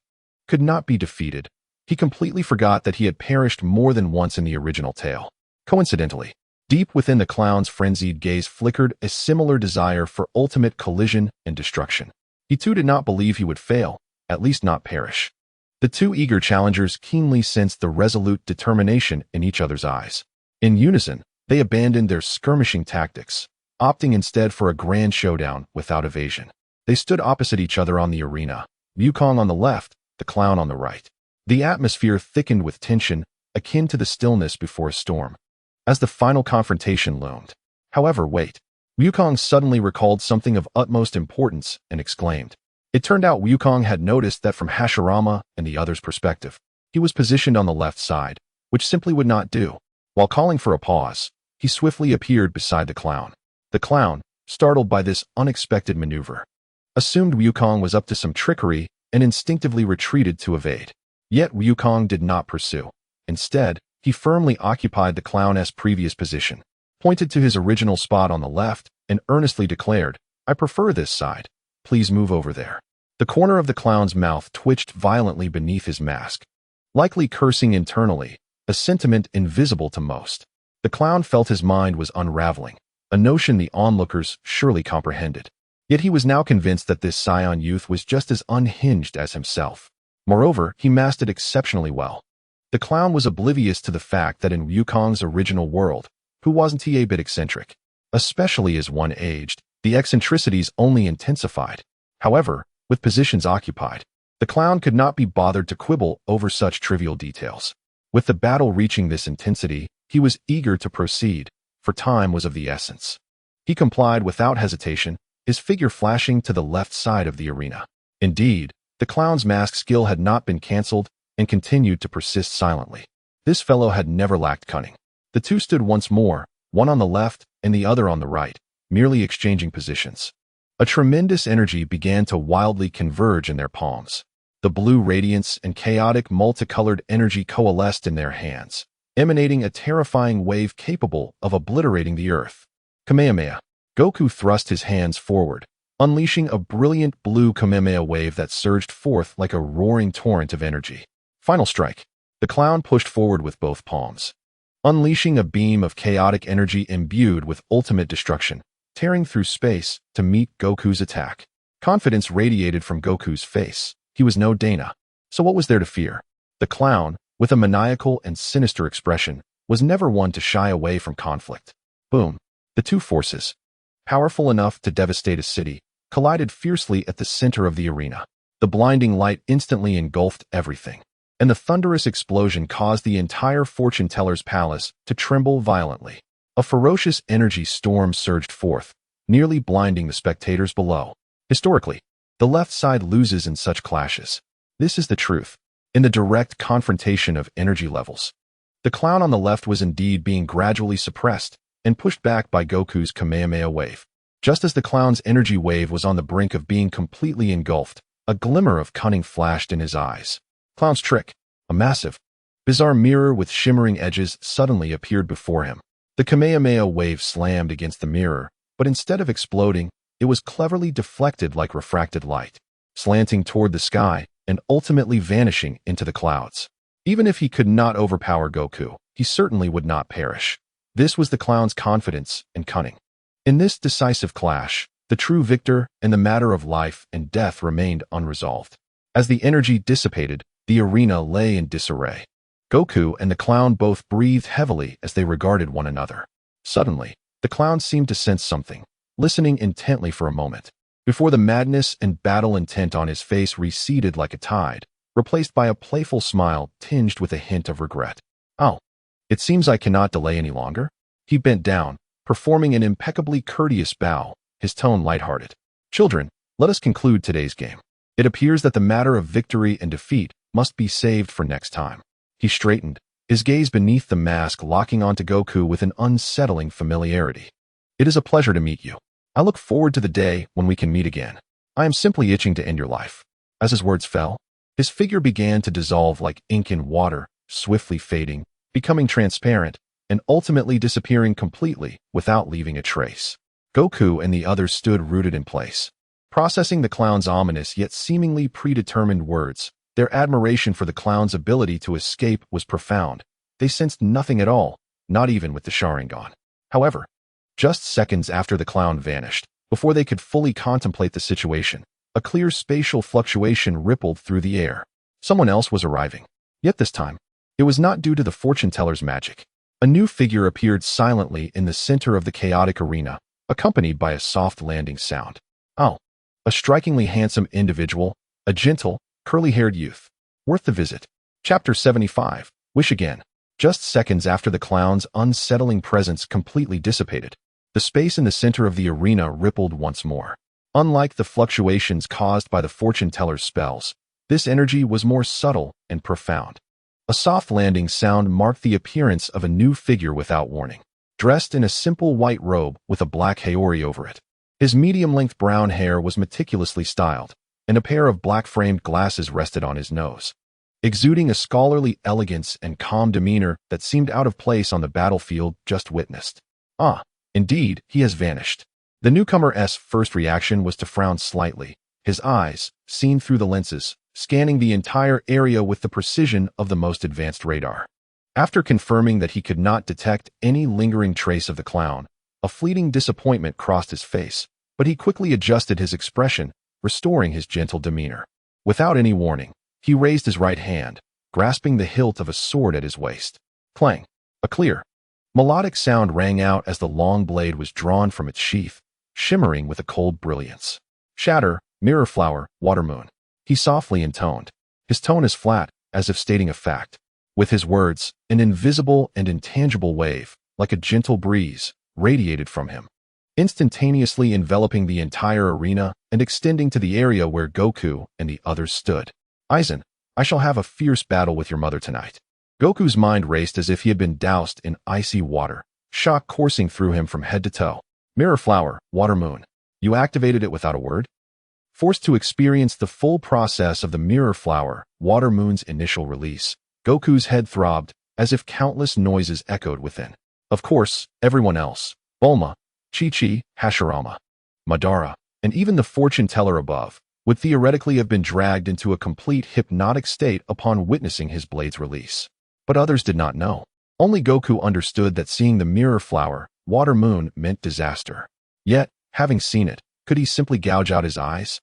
Speaker 1: could not be defeated. He completely forgot that he had perished more than once in the original tale. Coincidentally, deep within the clown's frenzied gaze flickered a similar desire for ultimate collision and destruction. He too did not believe he would fail, at least not perish. The two eager challengers keenly sensed the resolute determination in each other's eyes. In unison, they abandoned their skirmishing tactics, opting instead for a grand showdown without evasion. They stood opposite each other on the arena, Wukong on the left, the clown on the right. The atmosphere thickened with tension, akin to the stillness before a storm, as the final confrontation loomed. However, wait. Wukong suddenly recalled something of utmost importance and exclaimed. It turned out Wukong had noticed that from Hashirama and the other's perspective, he was positioned on the left side, which simply would not do. While calling for a pause, he swiftly appeared beside the clown. The clown, startled by this unexpected maneuver, assumed Wukong was up to some trickery and instinctively retreated to evade. Yet Wukong did not pursue. Instead, he firmly occupied the clown's previous position, pointed to his original spot on the left, and earnestly declared, "I prefer this side. Please move over there." The corner of the clown's mouth twitched violently beneath his mask, likely cursing internally, a sentiment invisible to most. The clown felt his mind was unraveling, a notion the onlookers surely comprehended. Yet he was now convinced that this Scion youth was just as unhinged as himself. Moreover, he masked it exceptionally well. The clown was oblivious to the fact that in Wukong's original world, who wasn't he a bit eccentric? Especially as one aged, the eccentricities only intensified. However, with positions occupied, the clown could not be bothered to quibble over such trivial details. With the battle reaching this intensity, he was eager to proceed, for time was of the essence. He complied without hesitation, his figure flashing to the left side of the arena. Indeed, the clown's mask skill had not been cancelled and continued to persist silently. This fellow had never lacked cunning. The two stood once more, one on the left and the other on the right, merely exchanging positions. A tremendous energy began to wildly converge in their palms. The blue radiance and chaotic multicolored energy coalesced in their hands, emanating a terrifying wave capable of obliterating the earth. Kamehameha. Goku thrust his hands forward, unleashing a brilliant blue Kamehameha wave that surged forth like a roaring torrent of energy. Final strike. The clown pushed forward with both palms, unleashing a beam of chaotic energy imbued with ultimate destruction, tearing through space to meet Goku's attack. Confidence radiated from Goku's face. He was no Dana. So what was there to fear? The clown, with a maniacal and sinister expression, was never one to shy away from conflict. Boom. The two forces, powerful enough to devastate a city, collided fiercely at the center of the arena. The blinding light instantly engulfed everything, and the thunderous explosion caused the entire fortune teller's palace to tremble violently. A ferocious energy storm surged forth, nearly blinding the spectators below. Historically, the left side loses in such clashes. This is the truth. In the direct confrontation of energy levels, the clown on the left was indeed being gradually suppressed and pushed back by Goku's Kamehameha wave. Just as the clown's energy wave was on the brink of being completely engulfed, a glimmer of cunning flashed in his eyes. Clown's trick, a massive, bizarre mirror with shimmering edges, suddenly appeared before him. The Kamehameha wave slammed against the mirror, but instead of exploding, it was cleverly deflected like refracted light, slanting toward the sky and ultimately vanishing into the clouds. Even if he could not overpower Goku, he certainly would not perish. This was the clown's confidence and cunning. In this decisive clash, the true victor and the matter of life and death remained unresolved. As the energy dissipated, the arena lay in disarray. Goku and the clown both breathed heavily as they regarded one another. Suddenly, the clown seemed to sense something, listening intently for a moment, before the madness and battle intent on his face receded like a tide, replaced by a playful smile tinged with a hint of regret. "Oh, it seems I cannot delay any longer." He bent down, performing an impeccably courteous bow, his tone lighthearted. "Children, let us conclude today's game. It appears that the matter of victory and defeat must be saved for next time." He straightened, his gaze beneath the mask locking onto Goku with an unsettling familiarity. "It is a pleasure to meet you. I look forward to the day when we can meet again. I am simply itching to end your life." As his words fell, his figure began to dissolve like ink in water, swiftly fading, becoming transparent, and ultimately disappearing completely without leaving a trace. Goku and the others stood rooted in place, processing the clown's ominous yet seemingly predetermined words. Their admiration for the clown's ability to escape was profound. They sensed nothing at all, not even with the Sharingan. However, just seconds after the clown vanished, before they could fully contemplate the situation, a clear spatial fluctuation rippled through the air. Someone else was arriving. Yet this time, it was not due to the fortune teller's magic. A new figure appeared silently in the center of the chaotic arena, accompanied by a soft landing sound. Oh, a strikingly handsome individual, a gentle, curly-haired youth. Worth the visit. Chapter 75. Wish Again. Just seconds after the clown's unsettling presence completely dissipated, the space in the center of the arena rippled once more. Unlike the fluctuations caused by the fortune teller's spells, this energy was more subtle and profound. A soft landing sound marked the appearance of a new figure without warning, dressed in a simple white robe with a black haori over it. His medium-length brown hair was meticulously styled, and a pair of black-framed glasses rested on his nose, exuding a scholarly elegance and calm demeanor that seemed out of place on the battlefield just witnessed. Ah, indeed, he has vanished. The newcomer's first reaction was to frown slightly, his eyes, seen through the lenses, scanning the entire area with the precision of the most advanced radar. After confirming that he could not detect any lingering trace of the clown, a fleeting disappointment crossed his face, but he quickly adjusted his expression, restoring his gentle demeanor. Without any warning, he raised his right hand, grasping the hilt of a sword at his waist. Clang! A clear, melodic sound rang out as the long blade was drawn from its sheath, shimmering with a cold brilliance. "Shatter, mirror flower, water moon," he softly intoned. His tone is flat, as if stating a fact. With his words, an invisible and intangible wave, like a gentle breeze, radiated from him, instantaneously enveloping the entire arena and extending to the area where Goku and the others stood. "Aizen, I shall have a fierce battle with your mother tonight." Goku's mind raced as if he had been doused in icy water, shock coursing through him from head to toe. "Mirror flower, water moon. You activated it without a word?" Forced to experience the full process of the mirror flower, water moon's initial release, Goku's head throbbed, as if countless noises echoed within. Of course, everyone else, Bulma, Chi-Chi, Hashirama, Madara, and even the fortune teller above, would theoretically have been dragged into a complete hypnotic state upon witnessing his blade's release. But others did not know. Only Goku understood that seeing the mirror flower, water moon, meant disaster. Yet, having seen it, could he simply gouge out his eyes?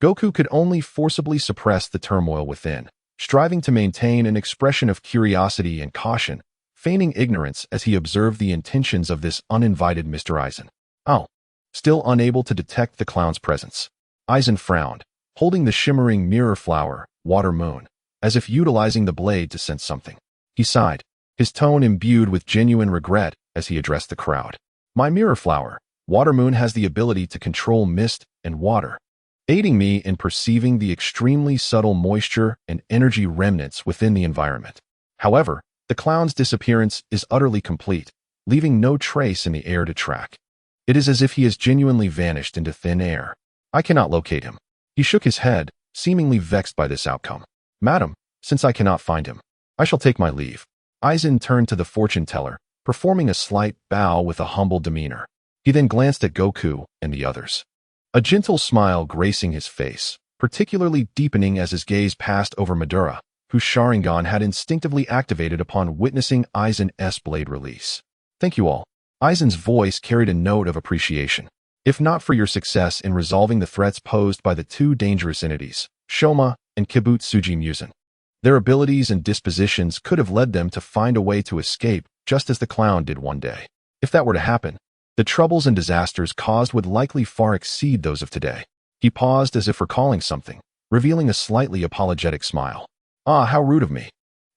Speaker 1: Goku could only forcibly suppress the turmoil within, striving to maintain an expression of curiosity and caution, feigning ignorance as he observed the intentions of this uninvited Mr. Aizen. Oh, still unable to detect the clown's presence. Aizen frowned, holding the shimmering mirror flower, Water Moon, as if utilizing the blade to sense something. He sighed, his tone imbued with genuine regret as he addressed the crowd. My mirror flower, Water Moon, has the ability to control mist and water, aiding me in perceiving the extremely subtle moisture and energy remnants within the environment. However, the clown's disappearance is utterly complete, leaving no trace in the air to track. It is as if he has genuinely vanished into thin air. I cannot locate him. He shook his head, seemingly vexed by this outcome. Madam, since I cannot find him, I shall take my leave. Aizen turned to the fortune teller, performing a slight bow with a humble demeanor. He then glanced at Goku and the others, a gentle smile gracing his face, particularly deepening as his gaze passed over Madara, whose Sharingan had instinctively activated upon witnessing Aizen's blade release. Thank you all. Aizen's voice carried a note of appreciation. If not for your success in resolving the threats posed by the two dangerous entities, Shoma and Kibutsuji Musen, their abilities and dispositions could have led them to find a way to escape, just as the clown did one day. If that were to happen, the troubles and disasters caused would likely far exceed those of today. He paused as if recalling something, revealing a slightly apologetic smile. Ah, how rude of me.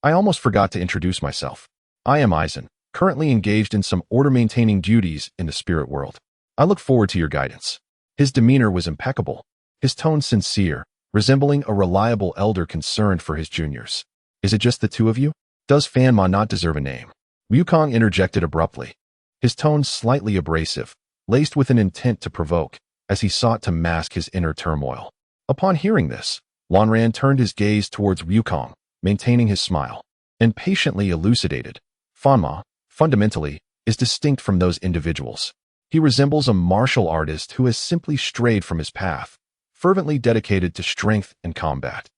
Speaker 1: I almost forgot to introduce myself. I am Aizen, currently engaged in some order-maintaining duties in the spirit world. I look forward to your guidance. His demeanor was impeccable, his tone sincere, resembling a reliable elder concerned for his juniors. Is it just the two of you? Does Fanma not deserve a name? Wukong interjected abruptly, his tone slightly abrasive, laced with an intent to provoke, as he sought to mask his inner turmoil. Upon hearing this, Lanran turned his gaze towards Wukong, maintaining his smile, and patiently elucidated. Fanma, fundamentally, is distinct from those individuals. He resembles a martial artist who has simply strayed from his path, fervently dedicated to strength and combat.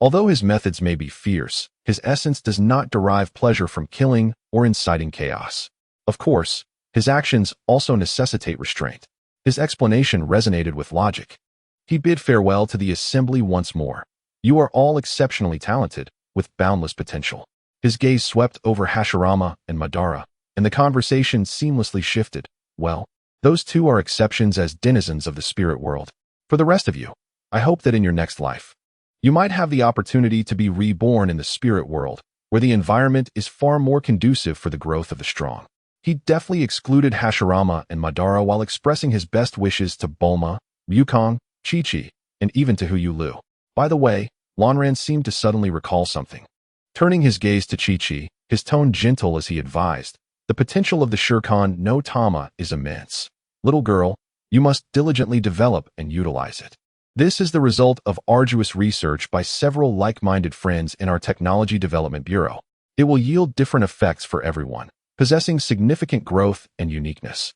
Speaker 1: Although his methods may be fierce, his essence does not derive pleasure from killing or inciting chaos. Of course, his actions also necessitate restraint. His explanation resonated with logic. He bid farewell to the assembly once more. You are all exceptionally talented, with boundless potential. His gaze swept over Hashirama and Madara, and the conversation seamlessly shifted. Well, those two are exceptions as denizens of the spirit world. For the rest of you, I hope that in your next life, you might have the opportunity to be reborn in the spirit world, where the environment is far more conducive for the growth of the strong. He deftly excluded Hashirama and Madara while expressing his best wishes to Bulma, Wukong, Chi-Chi, and even to Huyu Liu. By the way, Lanran seemed to suddenly recall something. Turning his gaze to Chi-Chi, his tone gentle as he advised, the potential of the Shirkan no Tama is immense. Little girl, you must diligently develop and utilize it. This is the result of arduous research by several like-minded friends in our Technology Development Bureau. It will yield different effects for everyone, possessing significant growth and uniqueness.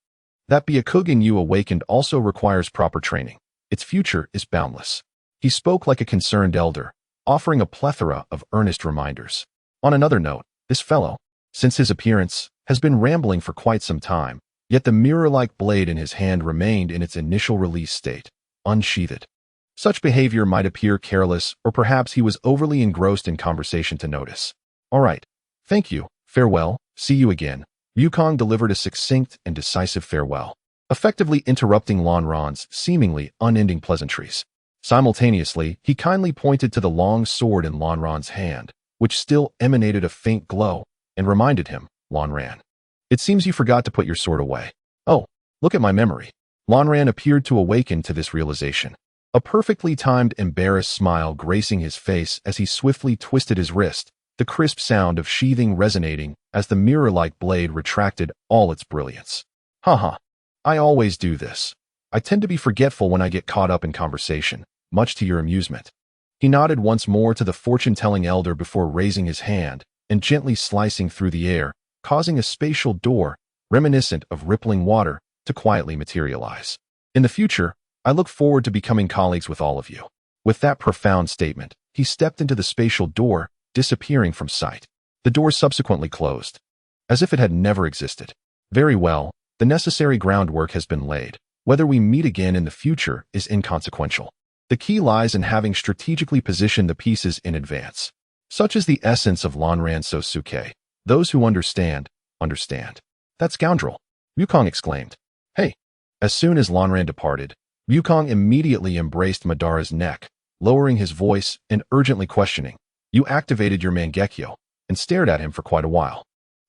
Speaker 1: That Byakugan you awakened also requires proper training. Its future is boundless. He spoke like a concerned elder, offering a plethora of earnest reminders. On another note, this fellow, since his appearance, has been rambling for quite some time, yet the mirror-like blade in his hand remained in its initial release state, unsheathed. Such behavior might appear careless, or perhaps he was overly engrossed in conversation to notice. All right. Thank you. Farewell. See you again. Wukong delivered a succinct and decisive farewell, effectively interrupting Lanran's seemingly unending pleasantries. Simultaneously, he kindly pointed to the long sword in Lanran's hand, which still emanated a faint glow, and reminded him, Lanran, it seems you forgot to put your sword away. Oh, look at my memory. Lanran appeared to awaken to this realization, a perfectly timed embarrassed smile gracing his face as he swiftly twisted his wrist, the crisp sound of sheathing resonating as the mirror-like blade retracted all its brilliance. Haha, I always do this. I tend to be forgetful when I get caught up in conversation, much to your amusement. He nodded once more to the fortune-telling elder before raising his hand and gently slicing through the air, causing a spatial door, reminiscent of rippling water, to quietly materialize. In the future, I look forward to becoming colleagues with all of you. With that profound statement, he stepped into the spatial door, disappearing from sight. The door subsequently closed, as if it had never existed. Very well, the necessary groundwork has been laid. Whether we meet again in the future is inconsequential. The key lies in having strategically positioned the pieces in advance. Such is the essence of Lanran Sosuke. Those who understand, understand. That scoundrel! Wukong exclaimed. Hey! As soon as Lanran departed, Wukong immediately embraced Madara's neck, lowering his voice and urgently questioning. You activated your Mangekyo and stared at him for quite a while.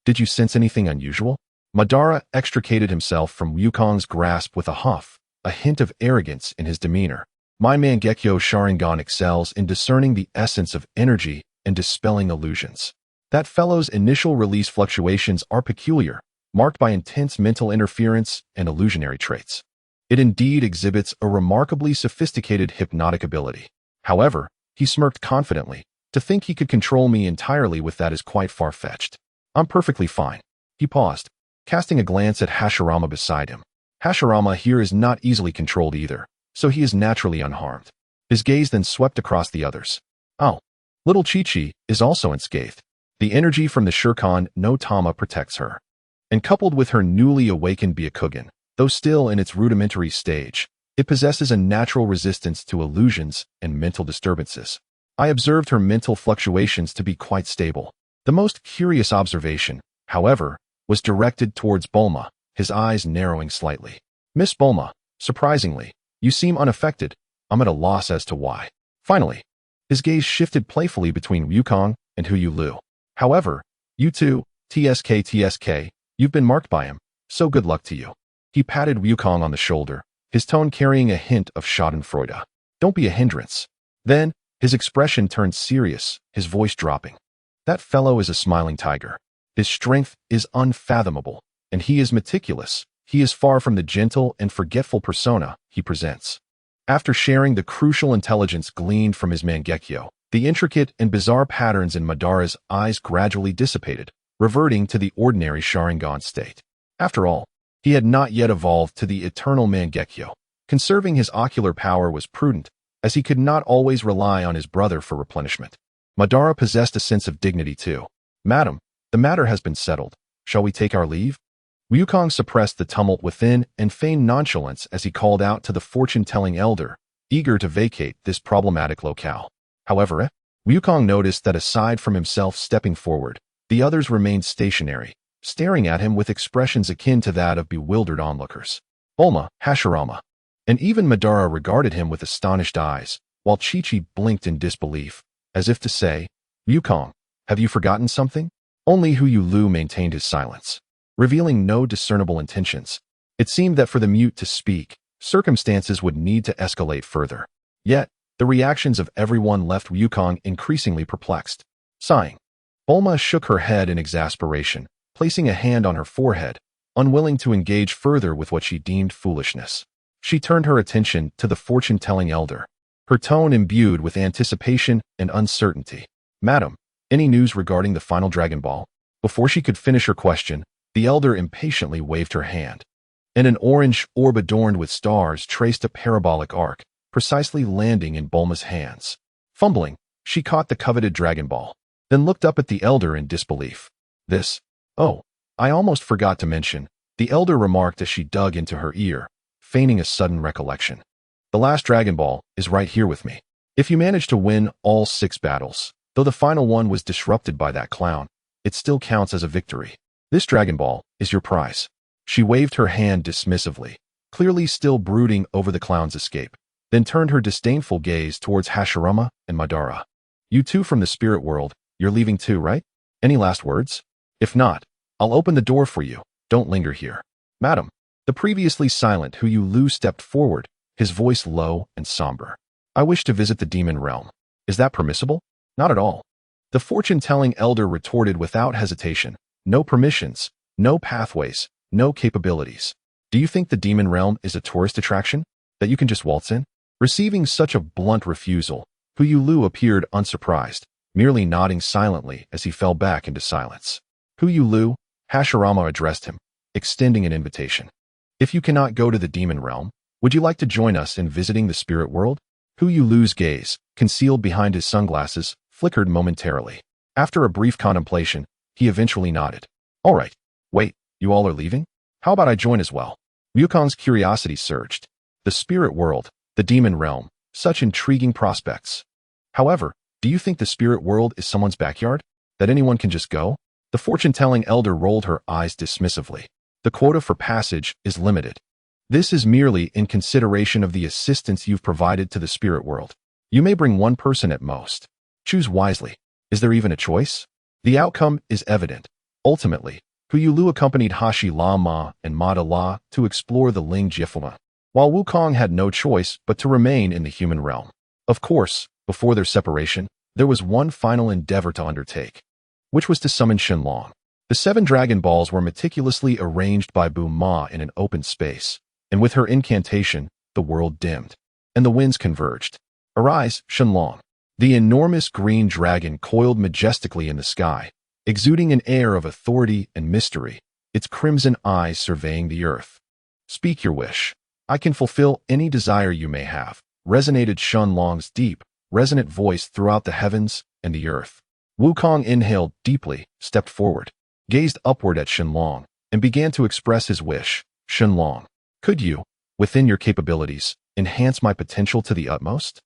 Speaker 1: Did you sense anything unusual? Madara extricated himself from Wukong's grasp with a huff, a hint of arrogance in his demeanor. My Mangekyo Sharingan excels in discerning the essence of energy and dispelling illusions. That fellow's initial release fluctuations are peculiar, marked by intense mental interference and illusionary traits. It indeed exhibits a remarkably sophisticated hypnotic ability. However, he smirked confidently. To think he could control me entirely with that is quite far-fetched. I'm perfectly fine. He paused, casting a glance at Hashirama beside him. Hashirama here is not easily controlled either, so he is naturally unharmed. His gaze then swept across the others. Oh, little Chi-Chi is also unscathed. The energy from the Shuriken no Tama protects her. And coupled with her newly awakened Byakugan, though still in its rudimentary stage, it possesses a natural resistance to illusions and mental disturbances. I observed her mental fluctuations to be quite stable. The most curious observation, however, was directed towards Bulma, his eyes narrowing slightly. Miss Bulma, surprisingly, you seem unaffected. I'm at a loss as to why. Finally, his gaze shifted playfully between Wukong and Huyu Liu. However, you two, TSK, you've been marked by him, so good luck to you. He patted Wukong on the shoulder, his tone carrying a hint of schadenfreude. Don't be a hindrance. Then, his expression turned serious, his voice dropping. That fellow is a smiling tiger. His strength is unfathomable, and he is meticulous. He is far from the gentle and forgetful persona he presents. After sharing the crucial intelligence gleaned from his Mangekyo, the intricate and bizarre patterns in Madara's eyes gradually dissipated, reverting to the ordinary Sharingan state. After all, he had not yet evolved to the eternal Mangekyo. Conserving his ocular power was prudent, as he could not always rely on his brother for replenishment. Madara possessed a sense of dignity too. Madam, the matter has been settled. Shall we take our leave? Wukong suppressed the tumult within and feigned nonchalance as he called out to the fortune-telling elder, eager to vacate this problematic locale. However, Wukong noticed that aside from himself stepping forward, the others remained stationary, staring at him with expressions akin to that of bewildered onlookers. Bulma, Hashirama, and even Madara regarded him with astonished eyes, while Chi-Chi blinked in disbelief, as if to say, Wukong, have you forgotten something? Only Huyu Liu maintained his silence, revealing no discernible intentions. It seemed that for the mute to speak, circumstances would need to escalate further. Yet, the reactions of everyone left Wukong increasingly perplexed. Sighing, Bulma shook her head in exasperation, placing a hand on her forehead, unwilling to engage further with what she deemed foolishness. She turned her attention to the fortune-telling elder, her tone imbued with anticipation and uncertainty. Madam, any news regarding the final Dragon Ball? Before she could finish her question, the elder impatiently waved her hand, and an orange orb adorned with stars traced a parabolic arc, precisely landing in Bulma's hands. Fumbling, she caught the coveted Dragon Ball, then looked up at the elder in disbelief. This, oh, I almost forgot to mention, the elder remarked as she dug into her ear, feigning a sudden recollection. The last Dragon Ball is right here with me. If you manage to win all 6 battles, though the final one was disrupted by that clown, it still counts as a victory. This Dragon Ball is your prize. She waved her hand dismissively, clearly still brooding over the clown's escape, then turned her disdainful gaze towards Hashirama and Madara. You two from the spirit world, you're leaving too, right? Any last words? If not, I'll open the door for you. Don't linger here. Madam, the previously silent Huyu Liu stepped forward, his voice low and somber. I wish to visit the demon realm. Is that permissible? Not at all. The fortune-telling elder retorted without hesitation. No permissions, no pathways, no capabilities. Do you think the demon realm is a tourist attraction that you can just waltz in? Receiving such a blunt refusal, Huyu Liu appeared unsurprised, merely nodding silently as he fell back into silence. Huyu Liu, Hashirama addressed him, extending an invitation. If you cannot go to the demon realm, would you like to join us in visiting the spirit world? Huyu Liu's gaze, concealed behind his sunglasses, flickered momentarily. After a brief contemplation, he eventually nodded. All right. Wait, you all are leaving? How about I join as well? Wukong's curiosity surged. The spirit world, the demon realm, Such intriguing prospects. However, do you think the spirit world is someone's backyard? That anyone can just go? The fortune-telling elder rolled her eyes dismissively. The quota for passage is limited. This is merely in consideration of the assistance you've provided to the spirit world. You may bring one person at most. Choose wisely. Is there even a choice? The outcome is evident. Ultimately, Huyulu accompanied Hashi Lama and Mada La to explore the Ling Jifuma, while Wukong had no choice but to remain in the human realm. Of course, before their separation, there was one final endeavor to undertake, which was to summon Shenlong. The 7 Dragon Balls were meticulously arranged by Bu Ma in an open space, and with her incantation, the world dimmed, and the winds converged. Arise, Shenlong. The enormous green dragon coiled majestically in the sky, exuding an air of authority and mystery, its crimson eyes surveying the earth. Speak your wish. I can fulfill any desire you may have, resonated Shenlong's deep, resonant voice throughout the heavens and the earth. Wukong inhaled deeply, stepped forward, gazed upward at Shenlong, and began to express his wish. Shenlong, could you, within your capabilities, enhance my potential to the utmost?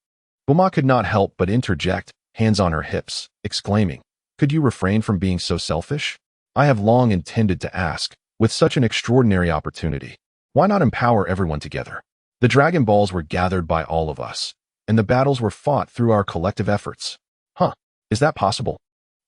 Speaker 1: Bulma could not help but interject, hands on her hips, exclaiming, could you refrain from being so selfish? I have long intended to ask, with such an extraordinary opportunity, why not empower everyone together? The Dragon Balls were gathered by all of us, and the battles were fought through our collective efforts. Huh, is that possible?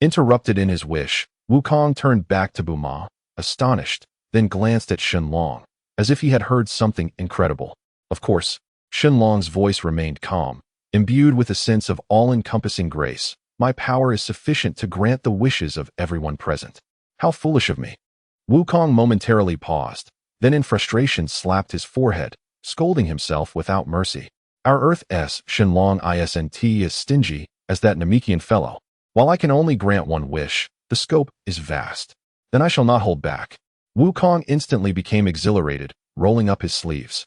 Speaker 1: Interrupted in his wish, Wukong turned back to Bulma, astonished, then glanced at Shenlong, as if he had heard something incredible. Of course, Shenlong's voice remained calm, imbued with a sense of all-encompassing grace. My power is sufficient to grant the wishes of everyone present. How foolish of me. Wukong momentarily paused, then in frustration slapped his forehead, scolding himself without mercy. Our Earth's Shenlong isn't as stingy as that Namekian fellow. While I can only grant one wish, the scope is vast. Then I shall not hold back. Wukong instantly became exhilarated, rolling up his sleeves,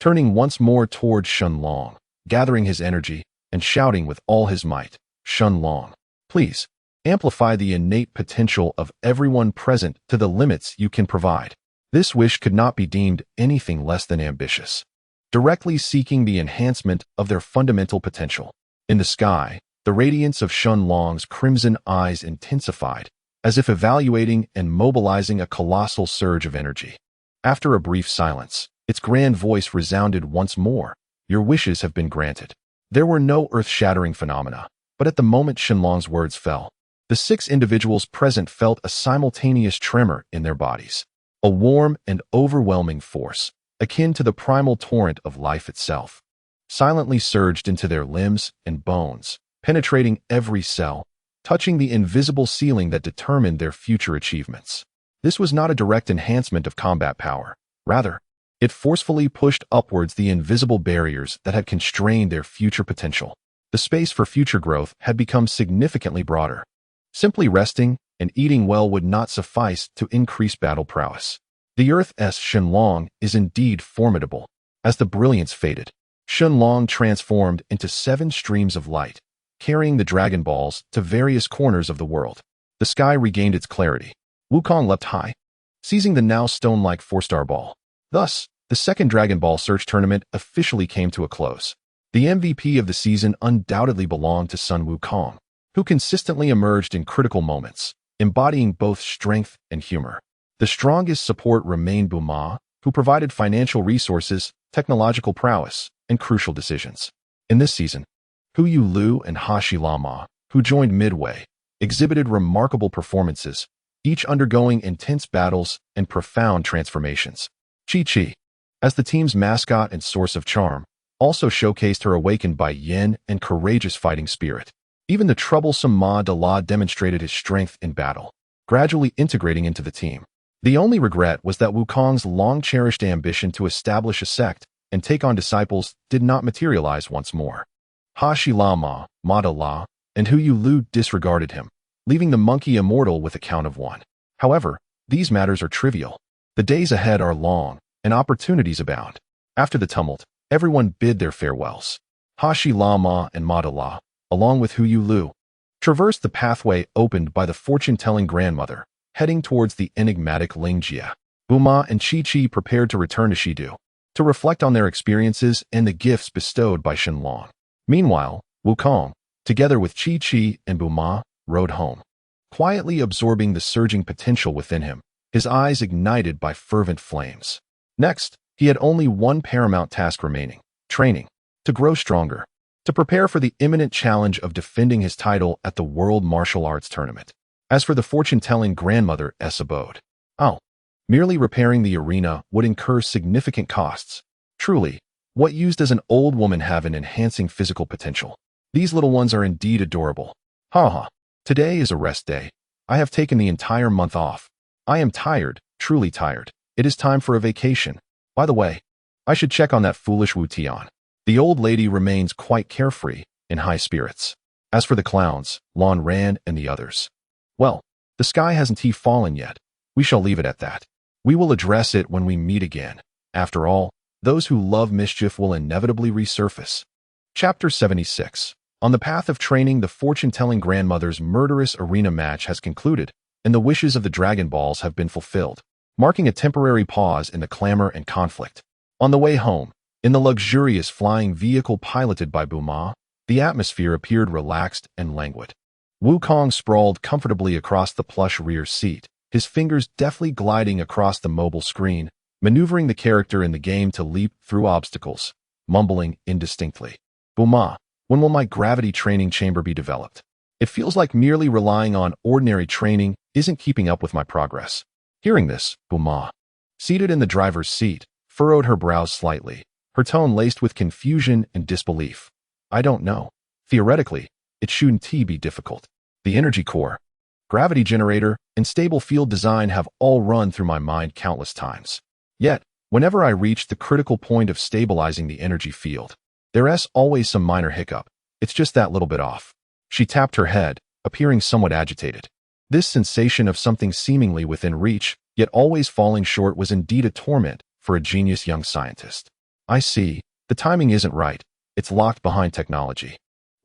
Speaker 1: turning once more toward Shenlong, gathering his energy, and shouting with all his might, Shenlong, please, amplify the innate potential of everyone present to the limits you can provide. This wish could not be deemed anything less than ambitious, directly seeking the enhancement of their fundamental potential. In the sky, the radiance of Shenlong's crimson eyes intensified, as if evaluating and mobilizing a colossal surge of energy. After a brief silence, its grand voice resounded once more. Your wishes have been granted. There were no earth-shattering phenomena, but at the moment Shenlong's words fell, the 6 individuals present felt a simultaneous tremor in their bodies. A warm and overwhelming force, akin to the primal torrent of life itself, silently surged into their limbs and bones, penetrating every cell, touching the invisible ceiling that determined their future achievements. This was not a direct enhancement of combat power. Rather, it forcefully pushed upwards the invisible barriers that had constrained their future potential. The space for future growth had become significantly broader. Simply resting and eating well would not suffice to increase battle prowess. The Earth's Shenlong is indeed formidable. As the brilliance faded, Shenlong transformed into 7 streams of light, carrying the Dragon Balls to various corners of the world. The sky regained its clarity. Wukong leapt high, seizing the now stone-like 4-star ball. Thus, the second Dragon Ball Search tournament officially came to a close. The MVP of the season undoubtedly belonged to Sun Wukong, who consistently emerged in critical moments, embodying both strength and humor. The strongest support remained Bulma, who provided financial resources, technological prowess, and crucial decisions. In this season, Huyu Liu and Hashi Lama, who joined midway, exhibited remarkable performances, each undergoing intense battles and profound transformations. Chi-Chi, as the team's mascot and source of charm, also showcased her awakened by yin and courageous fighting spirit. Even the troublesome Ma De La demonstrated his strength in battle, gradually integrating into the team. The only regret was that Wukong's long-cherished ambition to establish a sect and take on disciples did not materialize once more. Hashi Lama, Ma De La, and Huyu Liu disregarded him, leaving the monkey immortal with a count of 1. However, these matters are trivial. The days ahead are long, and opportunities abound. After the tumult, everyone bid their farewells. Hashi Lama and Ma De La, along with Huyu Liu, traversed the pathway opened by the fortune-telling grandmother, heading towards the enigmatic Lingjia. Bulma and Chi-Chi prepared to return to Shidu, to reflect on their experiences and the gifts bestowed by Shenlong. Meanwhile, Wukong, together with Chi-Chi and Buma, rode home, quietly absorbing the surging potential within him, his eyes ignited by fervent flames. Next, he had only one paramount task remaining: training, to grow stronger, to prepare for the imminent challenge of defending his title at the World Martial Arts Tournament. As for the fortune-telling grandmother's abode, merely repairing the arena would incur significant costs. Truly, what use does an old woman have in enhancing physical potential? These little ones are indeed adorable. Ha. Today is a rest day. I have taken the entire month off. I am tired, truly tired. It is time for a vacation. By the way, I should check on that foolish Wu Tian. The old lady remains quite carefree, in high spirits. As for the clowns, Lon Ran and the others, well, the sky hasn't fallen yet. We shall leave it at that. We will address it when we meet again. After all, those who love mischief will inevitably resurface. Chapter 76. On the path of training, the fortune-telling grandmother's murderous arena match has concluded, and the wishes of the Dragon Balls have been fulfilled, marking a temporary pause in the clamor and conflict. On the way home, in the luxurious flying vehicle piloted by Buma, the atmosphere appeared relaxed and languid. Wukong sprawled comfortably across the plush rear seat, his fingers deftly gliding across the mobile screen, maneuvering the character in the game to leap through obstacles, mumbling indistinctly. Buma, when will my gravity training chamber be developed? It feels like merely relying on ordinary training isn't keeping up with my progress. Hearing this, Buma, seated in the driver's seat, furrowed her brows slightly, her tone laced with confusion and disbelief. I don't know. Theoretically, it shouldn't be difficult. The energy core, gravity generator, and stable field design have all run through my mind countless times. Yet, whenever I reach the critical point of stabilizing the energy field, there's always some minor hiccup. It's just that little bit off. She tapped her head, appearing somewhat agitated. This sensation of something seemingly within reach, yet always falling short, was indeed a torment for a genius young scientist. I see. The timing isn't right. It's locked behind technology.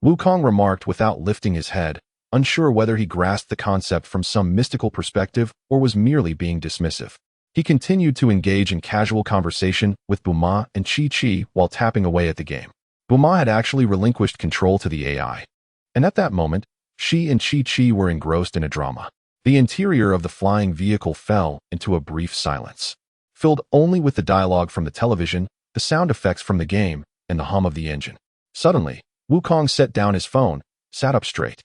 Speaker 1: Wukong remarked without lifting his head, unsure whether he grasped the concept from some mystical perspective or was merely being dismissive. He continued to engage in casual conversation with Buma and Chi-Chi while tapping away at the game. Buma had actually relinquished control to the AI. And at that moment, she and Chi-Chi were engrossed in a drama. The interior of the flying vehicle fell into a brief silence, filled only with the dialogue from the television, the sound effects from the game, and the hum of the engine. Suddenly, Wukong set down his phone, sat up straight,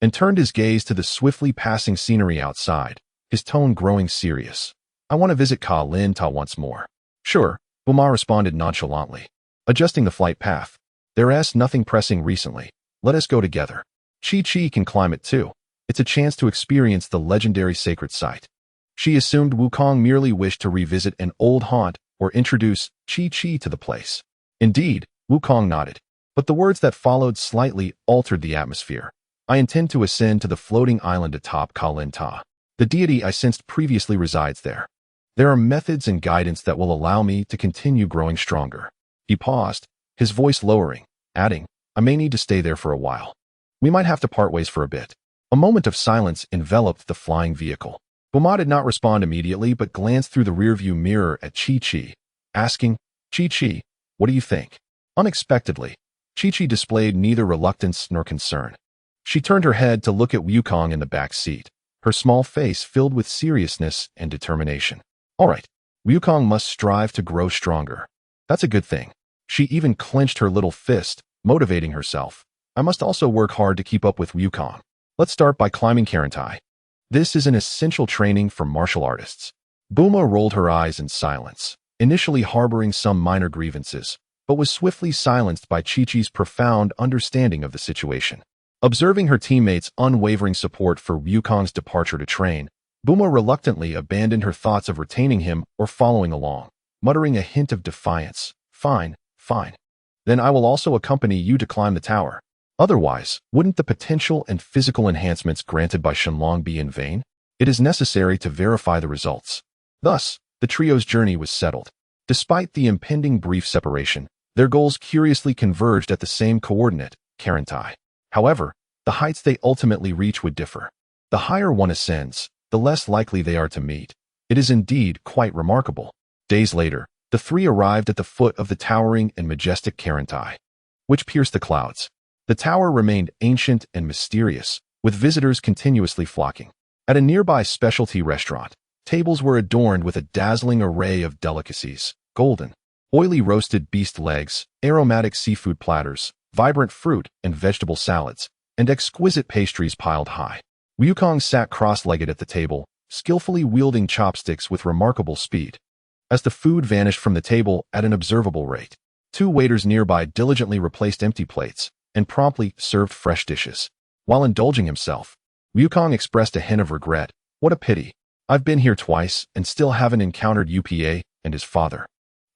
Speaker 1: and turned his gaze to the swiftly passing scenery outside, his tone growing serious. I want to visit Ka Lin Ta once more. Sure, Buma responded nonchalantly, adjusting the flight path. There's nothing pressing recently. Let us go together. Chi-Chi can climb it too. It's a chance to experience the legendary sacred site. She assumed Wukong merely wished to revisit an old haunt or introduce Chi-Chi to the place. Indeed, Wukong nodded, but the words that followed slightly altered the atmosphere. I intend to ascend to the floating island atop Ka Lin Ta. The deity I sensed previously resides there. There are methods and guidance that will allow me to continue growing stronger. He paused, his voice lowering, adding, I may need to stay there for a while. We might have to part ways for a bit. A moment of silence enveloped the flying vehicle. Buma did not respond immediately but glanced through the rearview mirror at Chi-Chi, asking, Chi-Chi, what do you think? Unexpectedly, Chi-Chi displayed neither reluctance nor concern. She turned her head to look at Wukong in the back seat, her small face filled with seriousness and determination. All right, Wukong must strive to grow stronger. That's a good thing. She even clenched her little fist, motivating herself. I must also work hard to keep up with Wukong. Let's start by climbing Karantai. This is an essential training for martial artists. Buma rolled her eyes in silence, initially harboring some minor grievances, but was swiftly silenced by Chi-Chi's profound understanding of the situation. Observing her teammates' unwavering support for Wukong's departure to train, Buma reluctantly abandoned her thoughts of retaining him or following along, muttering a hint of defiance. Fine. Then I will also accompany you to climb the tower. Otherwise, wouldn't the potential and physical enhancements granted by Shenlong be in vain? It is necessary to verify the results. Thus, the trio's journey was settled. Despite the impending brief separation, their goals curiously converged at the same coordinate, Karantai. However, the heights they ultimately reach would differ. The higher one ascends, the less likely they are to meet. It is indeed quite remarkable. Days later, the three arrived at the foot of the towering and majestic Karantai. which pierced the clouds. The tower remained ancient and mysterious, with visitors continuously flocking. At a nearby specialty restaurant, tables were adorned with a dazzling array of delicacies: golden, oily roasted beast legs, aromatic seafood platters, vibrant fruit and vegetable salads, and exquisite pastries piled high. Wukong sat cross-legged at the table, skillfully wielding chopsticks with remarkable speed. As the food vanished from the table at an observable rate, two waiters nearby diligently replaced empty plates and promptly served fresh dishes. While indulging himself, Wukong expressed a hint of regret. "What a pity. I've been here twice and still haven't encountered UPA and his father,"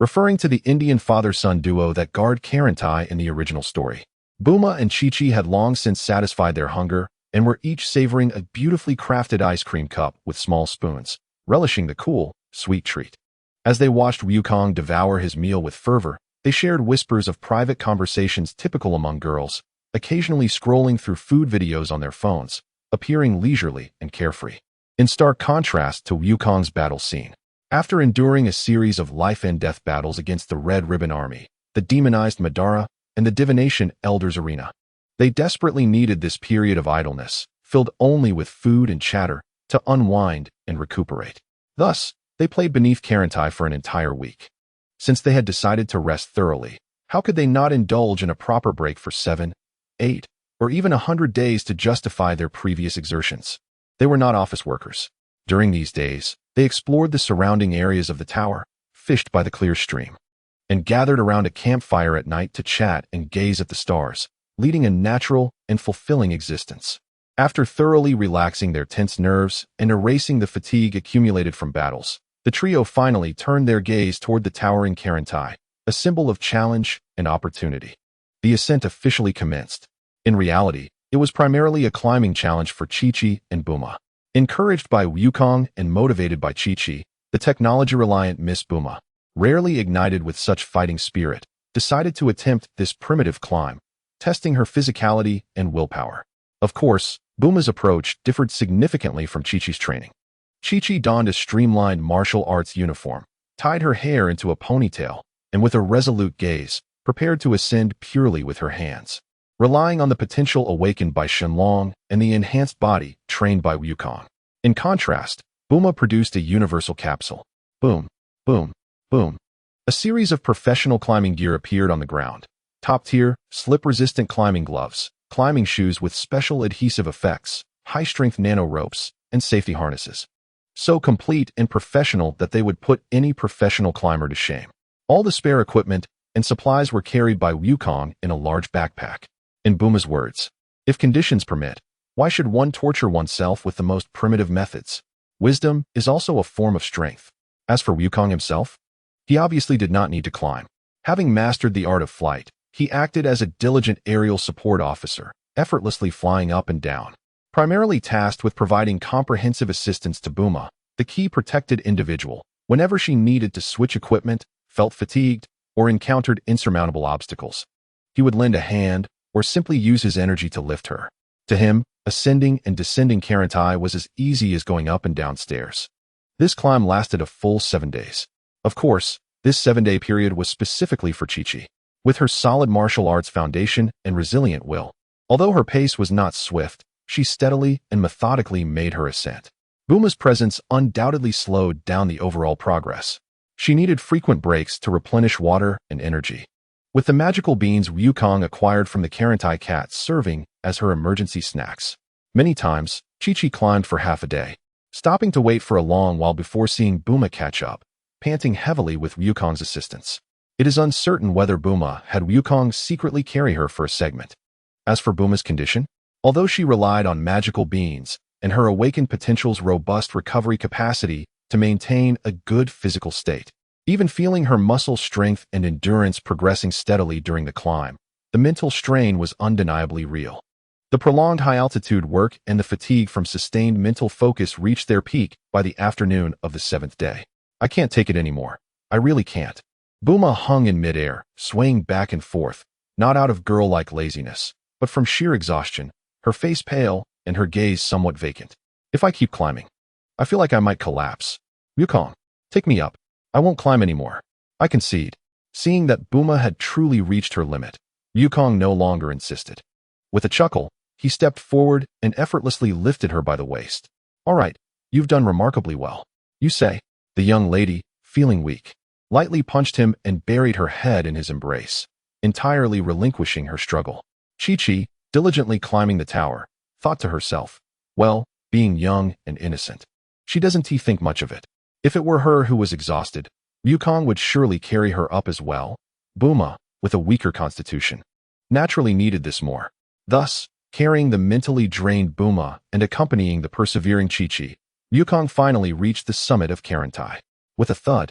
Speaker 1: referring to the Indian father-son duo that guard Karantai in the original story. Buma and Chi-Chi had long since satisfied their hunger and were each savoring a beautifully crafted ice cream cup with small spoons, relishing the cool, sweet treat. As they watched Wukong devour his meal with fervor, they shared whispers of private conversations typical among girls, occasionally scrolling through food videos on their phones, appearing leisurely and carefree. In stark contrast to Wukong's battle scene, after enduring a series of life-and-death battles against the Red Ribbon Army, the demonized Madara, and the Divination Elders Arena, they desperately needed this period of idleness, filled only with food and chatter, to unwind and recuperate. Thus, they played beneath Karantai for an entire week. Since they had decided to rest thoroughly, how could they not indulge in a proper break for 7, 8, or even 100 days to justify their previous exertions? They were not office workers. During these days, they explored the surrounding areas of the tower, fished by the clear stream, and gathered around a campfire at night to chat and gaze at the stars, leading a natural and fulfilling existence. After thoroughly relaxing their tense nerves and erasing the fatigue accumulated from battles, the trio finally turned their gaze toward the towering Karantai, a symbol of challenge and opportunity. The ascent officially commenced. In reality, it was primarily a climbing challenge for Chi-Chi and Buma. Encouraged by Wukong and motivated by Chi-Chi, the technology-reliant Miss Buma, rarely ignited with such fighting spirit, decided to attempt this primitive climb, testing her physicality and willpower. Of course, Buma's approach differed significantly from Chi-Chi's training. Chi-Chi donned a streamlined martial arts uniform, tied her hair into a ponytail, and with a resolute gaze, prepared to ascend purely with her hands, relying on the potential awakened by Shenlong and the enhanced body trained by Wukong. In contrast, Buma produced a universal capsule. Boom, boom, boom. A series of professional climbing gear appeared on the ground. Top-tier, slip-resistant climbing gloves, climbing shoes with special adhesive effects, high-strength nano ropes, and safety harnesses. So complete and professional that they would put any professional climber to shame. All the spare equipment and supplies were carried by Wukong in a large backpack. In Buma's words, "If conditions permit, why should one torture oneself with the most primitive methods? Wisdom is also a form of strength." As for Wukong himself, he obviously did not need to climb. Having mastered the art of flight, he acted as a diligent aerial support officer, effortlessly flying up and down. Primarily tasked with providing comprehensive assistance to Buma, the key protected individual, whenever she needed to switch equipment, felt fatigued, or encountered insurmountable obstacles. He would lend a hand, or simply use his energy to lift her. To him, ascending and descending Karantai was as easy as going up and down stairs. This climb lasted a full 7 days. Of course, this 7-day period was specifically for Chi-Chi. With her solid martial arts foundation and resilient will, although her pace was not swift, she steadily and methodically made her ascent. Buma's presence undoubtedly slowed down the overall progress. She needed frequent breaks to replenish water and energy, with the magical beans Wukong acquired from the Karantai cat serving as her emergency snacks. Many times, Chi-Chi climbed for half a day, stopping to wait for a long while before seeing Buma catch up, panting heavily with Wukong's assistance. It is uncertain whether Buma had Wukong secretly carry her for a segment. As for Buma's condition, although she relied on magical beans and her awakened potential's robust recovery capacity to maintain a good physical state, even feeling her muscle strength and endurance progressing steadily during the climb, the mental strain was undeniably real. The prolonged high-altitude work and the fatigue from sustained mental focus reached their peak by the afternoon of the 7th day. "I can't take it anymore. I really can't." Buma hung in midair, swaying back and forth, not out of girl-like laziness, but from sheer exhaustion, her face pale and her gaze somewhat vacant. "If I keep climbing, I feel like I might collapse. Wukong, take me up. I won't climb anymore. I concede." Seeing that Buma had truly reached her limit, Yukong no longer insisted. With a chuckle, he stepped forward and effortlessly lifted her by the waist. All right, you've done remarkably well. You say, the young lady, feeling weak, lightly punched him and buried her head in his embrace, entirely relinquishing her struggle. Chi-Chi, diligently climbing the tower, thought to herself, well, being young and innocent, she doesn't think much of it. If it were her who was exhausted, Yukong would surely carry her up as well. Buma, with a weaker constitution, naturally needed this more. Thus, carrying the mentally drained Buma and accompanying the persevering Chi-Chi, Yukong finally reached the summit of Karantai. With a thud,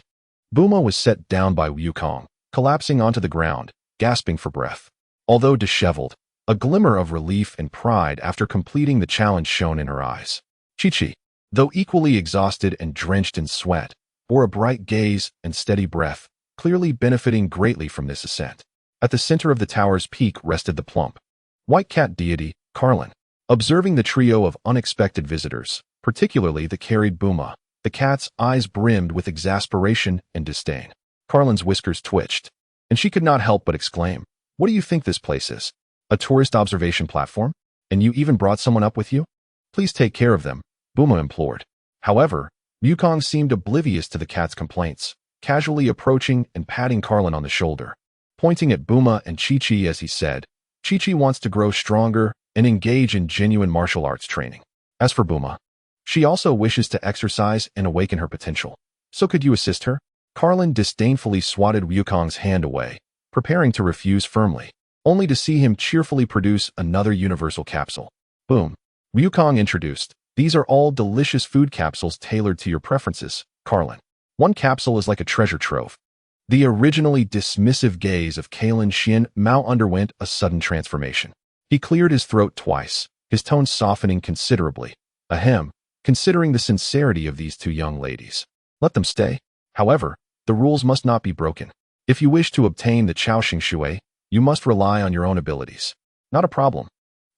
Speaker 1: Buma was set down by Yukong, collapsing onto the ground, gasping for breath. Although disheveled, a glimmer of relief and pride after completing the challenge shone in her eyes. Chi-Chi, though equally exhausted and drenched in sweat, bore a bright gaze and steady breath, clearly benefiting greatly from this ascent. At the center of the tower's peak rested the plump, white cat deity, Carlin. Observing the trio of unexpected visitors, particularly the carried Buma, the cat's eyes brimmed with exasperation and disdain. Carlin's whiskers twitched, and she could not help but exclaim, "What do you think this place is? A tourist observation platform? And you even brought someone up with you? Please take care of them," Buma implored. However, Yukong seemed oblivious to the cat's complaints, casually approaching and patting Carlin on the shoulder, pointing at Buma and Chi-Chi as he said, "Chi-Chi wants to grow stronger and engage in genuine martial arts training. As for Buma, she also wishes to exercise and awaken her potential. So could you assist her?" Carlin disdainfully swatted Yukong's hand away, preparing to refuse firmly, only to see him cheerfully produce another universal capsule. Boom. Yukong introduced, "These are all delicious food capsules tailored to your preferences, Carlin. One capsule is like a treasure trove." The originally dismissive gaze of Kalin Xian Mao underwent a sudden transformation. He cleared his throat twice, his tone softening considerably. Ahem, considering the sincerity of these two young ladies, let them stay. However, the rules must not be broken. If you wish to obtain the Chaoxing Shui, you must rely on your own abilities. Not a problem.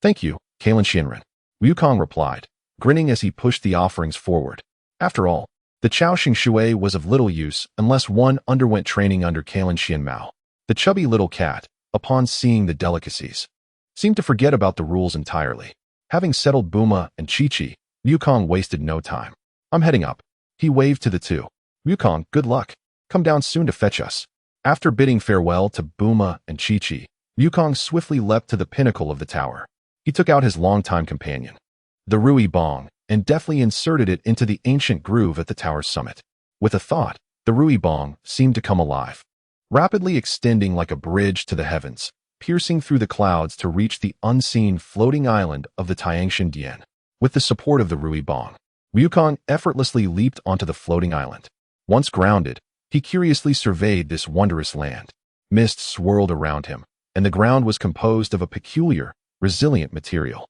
Speaker 1: Thank you, Kalin Xianren. Yukong replied, grinning as he pushed the offerings forward. After all, the Chaoxing Shui was of little use unless one underwent training under Kalin Xian Mao. The chubby little cat, upon seeing the delicacies, seemed to forget about the rules entirely. Having settled Buma and Chi-Chi, Yukong wasted no time. "I'm heading up." He waved to the two. "Yukong, good luck. Come down soon to fetch us." After bidding farewell to Buma and Chi-Chi, Yukong swiftly leapt to the pinnacle of the tower. He took out his longtime companion, the Rui Bong, and deftly inserted it into the ancient groove at the tower's summit. With a thought, the Rui Bong seemed to come alive, rapidly extending like a bridge to the heavens, piercing through the clouds to reach the unseen floating island of the Tiangshan Dian. With the support of the Rui Bong, Yukong effortlessly leaped onto the floating island. Once grounded, he curiously surveyed this wondrous land. Mist swirled around him, and the ground was composed of a peculiar, resilient material,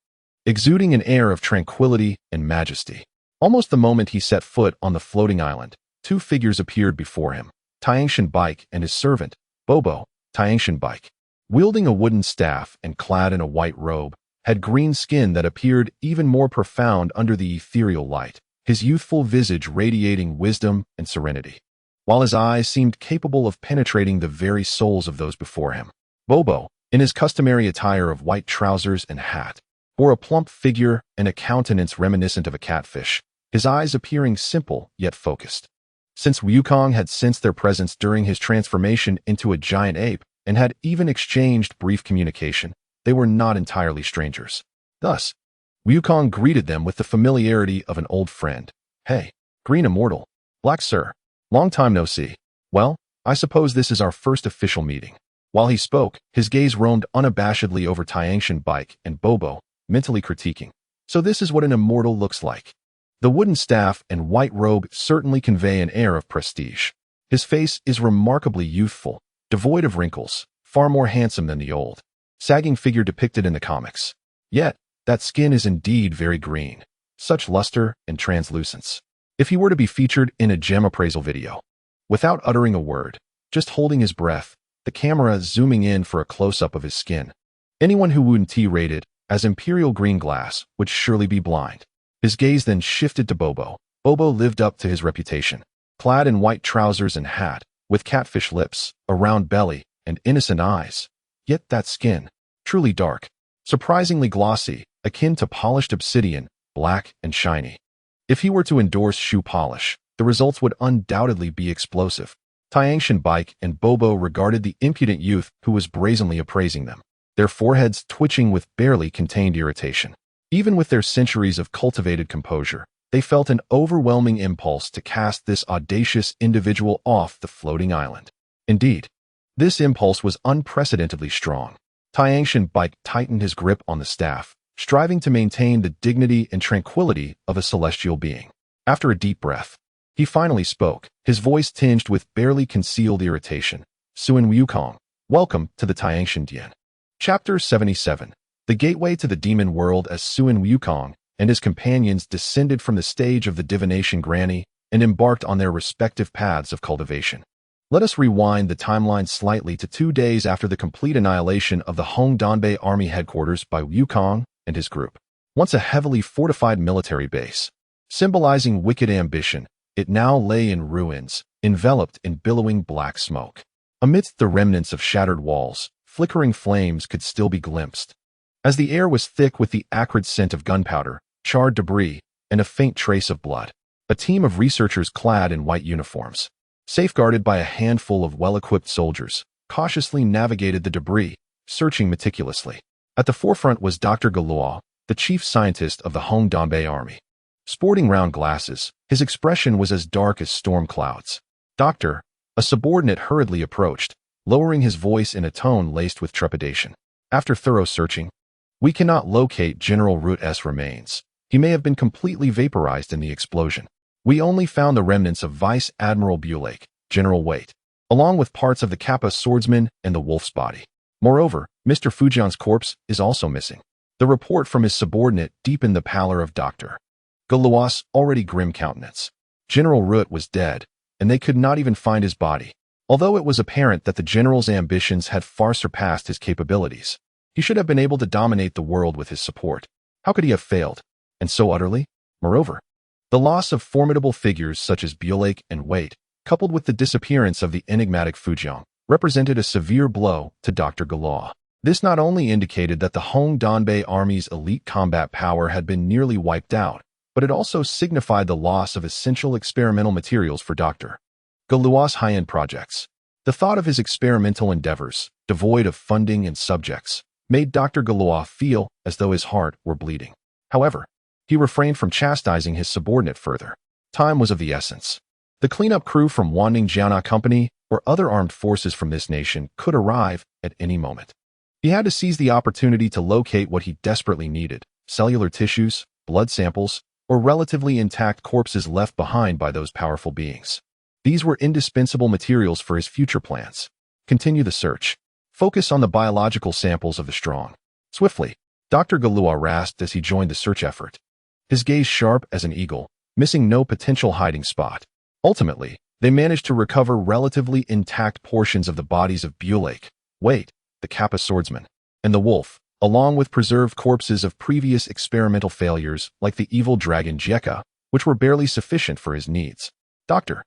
Speaker 1: exuding an air of tranquility and majesty. Almost the moment he set foot on the floating island, two figures appeared before him, Tiangshan Bike and his servant, Bobo. Tiangshan Bike, wielding a wooden staff and clad in a white robe, had green skin that appeared even more profound under the ethereal light, his youthful visage radiating wisdom and serenity, while his eyes seemed capable of penetrating the very souls of those before him. Bobo, in his customary attire of white trousers and hat, bore a plump figure and a countenance reminiscent of a catfish, his eyes appearing simple yet focused. Since Yukong had sensed their presence during his transformation into a giant ape and had even exchanged brief communication, they were not entirely strangers. Thus, Yukong greeted them with the familiarity of an old friend. "Hey, Green Immortal. Black Sir. Long time no see. Well, I suppose this is our first official meeting." While he spoke, his gaze roamed unabashedly over Tiangshan Bike and Bobo, mentally critiquing. So this is what an immortal looks like. The wooden staff and white robe certainly convey an air of prestige. His face is remarkably youthful, devoid of wrinkles, far more handsome than the old, sagging figure depicted in the comics. Yet, that skin is indeed very green, such luster and translucence. If he were to be featured in a gem appraisal video, without uttering a word, just holding his breath, the camera zooming in for a close-up of his skin, anyone who wouldn't rate it as imperial green glass would surely be blind. His gaze then shifted to Bobo. Bobo lived up to his reputation, clad in white trousers and hat, with catfish lips, a round belly, and innocent eyes. Yet that skin, truly dark, surprisingly glossy, akin to polished obsidian, black and shiny. If he were to endorse shoe polish, the results would undoubtedly be explosive. Tiangshan Bike and Bobo regarded the impudent youth who was brazenly appraising them, their foreheads twitching with barely contained irritation. Even with their centuries of cultivated composure, they felt an overwhelming impulse to cast this audacious individual off the floating island. Indeed, this impulse was unprecedentedly strong. Tiangshan Bike tightened his grip on the staff, striving to maintain the dignity and tranquility of a celestial being. After a deep breath, he finally spoke, his voice tinged with barely concealed irritation. Suin Wukong, welcome to the Tiangshan Dian. Chapter 77. The Gateway to the Demon World. As Suin Wukong and his companions descended from the stage of the divination granny and embarked on their respective paths of cultivation. Let us rewind the timeline slightly to 2 days after the complete annihilation of the Hong Donbei Army headquarters by Wukong and his group. Once a heavily fortified military base, symbolizing wicked ambition, it now lay in ruins, enveloped in billowing black smoke. Amidst the remnants of shattered walls, flickering flames could still be glimpsed. As the air was thick with the acrid scent of gunpowder, charred debris, and a faint trace of blood, a team of researchers clad in white uniforms, safeguarded by a handful of well-equipped soldiers, cautiously navigated the debris, searching meticulously. At the forefront was Dr. Galois, the chief scientist of the Hong Donbei Army. Sporting round glasses, his expression was as dark as storm clouds. Doctor, a subordinate hurriedly approached, lowering his voice in a tone laced with trepidation. After thorough searching, we cannot locate General Ruthless' remains. He may have been completely vaporized in the explosion. We only found the remnants of Vice Admiral Bulake, General Wait, along with parts of the Kappa swordsman and the wolf's body. Moreover, Mr. Fujian's corpse is also missing. The report from his subordinate deepened the pallor of Dr. Galois' already grim countenance. General Rut was dead, and they could not even find his body. Although it was apparent that the general's ambitions had far surpassed his capabilities, he should have been able to dominate the world with his support. How could he have failed? And so utterly? Moreover, the loss of formidable figures such as Bulake and Wait, coupled with the disappearance of the enigmatic Fujian, represented a severe blow to Dr. Galois. This not only indicated that the Hong Donbei Army's elite combat power had been nearly wiped out, but it also signified the loss of essential experimental materials for Dr. Galois' high-end projects. The thought of his experimental endeavors, devoid of funding and subjects, made Dr. Galois feel as though his heart were bleeding. However, he refrained from chastising his subordinate further. Time was of the essence. The cleanup crew from Wanning Jiana Company or other armed forces from this nation could arrive at any moment. He had to seize the opportunity to locate what he desperately needed: cellular tissues, blood samples, or relatively intact corpses left behind by those powerful beings. These were indispensable materials for his future plans. Continue the search. Focus on the biological samples of the strong. Swiftly, Dr. Galois rasped as he joined the search effort, his gaze sharp as an eagle, missing no potential hiding spot. Ultimately, they managed to recover relatively intact portions of the bodies of Bulake, Wait, the Kappa swordsman, and the wolf, along with preserved corpses of previous experimental failures like the evil dragon Jekka, which were barely sufficient for his needs. Dr.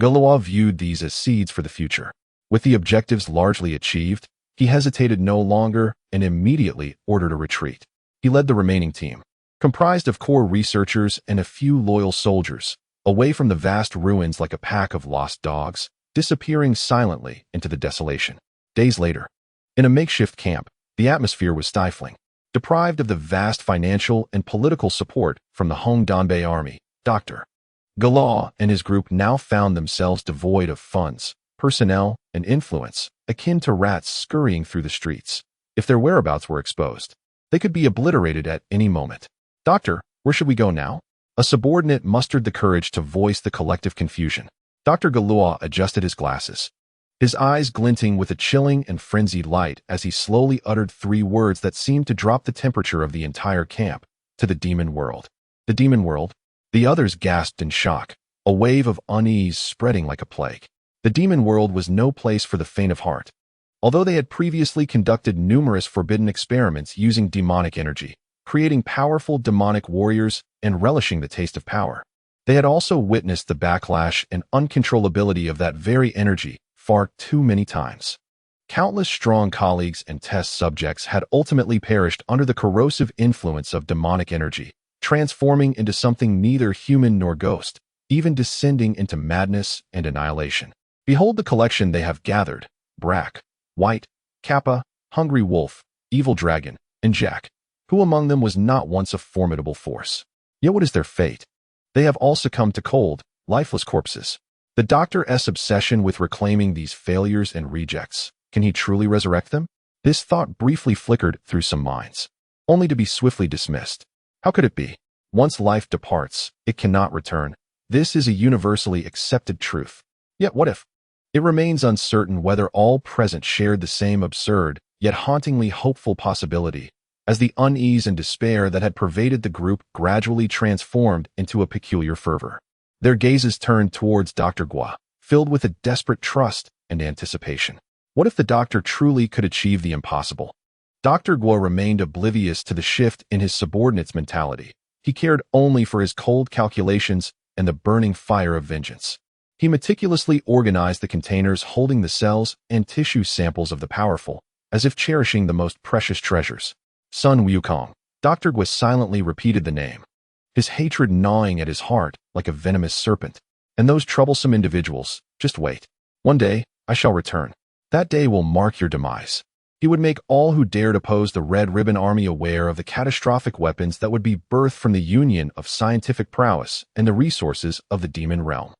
Speaker 1: Galois viewed these as seeds for the future. With the objectives largely achieved, he hesitated no longer and immediately ordered a retreat. He led the remaining team, comprised of core researchers and a few loyal soldiers, away from the vast ruins like a pack of lost dogs, disappearing silently into the desolation. Days later, in a makeshift camp, the atmosphere was stifling. Deprived of the vast financial and political support from the Hong Donbei Army, Dr. Galois and his group now found themselves devoid of funds, personnel, and influence, akin to rats scurrying through the streets. If their whereabouts were exposed, they could be obliterated at any moment. Doctor, where should we go now? A subordinate mustered the courage to voice the collective confusion. Dr. Galois adjusted his glasses, his eyes glinting with a chilling and frenzied light as he slowly uttered 3 words that seemed to drop the temperature of the entire camp: to the demon world. The demon world? The others gasped in shock, a wave of unease spreading like a plague. The demon world was no place for the faint of heart. Although they had previously conducted numerous forbidden experiments using demonic energy, creating powerful demonic warriors and relishing the taste of power, they had also witnessed the backlash and uncontrollability of that very energy far too many times. Countless strong colleagues and test subjects had ultimately perished under the corrosive influence of demonic energy, transforming into something neither human nor ghost, even descending into madness and annihilation. Behold the collection they have gathered: Brack, White, Kappa, Hungry Wolf, Evil Dragon, and Jack. Who among them was not once a formidable force? Yet what is their fate? They have all succumbed to cold, lifeless corpses. The Doctor's obsession with reclaiming these failures and rejects, can he truly resurrect them? This thought briefly flickered through some minds, only to be swiftly dismissed. How could it be? Once life departs, it cannot return. This is a universally accepted truth. Yet what if? It remains uncertain whether all present shared the same absurd, yet hauntingly hopeful possibility, as the unease and despair that had pervaded the group gradually transformed into a peculiar fervor. Their gazes turned towards Dr. Gua, filled with a desperate trust and anticipation. What if the Doctor truly could achieve the impossible? Dr. Gua remained oblivious to the shift in his subordinates' mentality. He cared only for his cold calculations and the burning fire of vengeance. He meticulously organized the containers holding the cells and tissue samples of the powerful, as if cherishing the most precious treasures. Sun Wukong. Dr. Gua silently repeated the name, his hatred gnawing at his heart like a venomous serpent. And those troublesome individuals, just wait. One day, I shall return. That day will mark your demise. He would make all who dared oppose the Red Ribbon Army aware of the catastrophic weapons that would be birthed from the union of scientific prowess and the resources of the demon realm.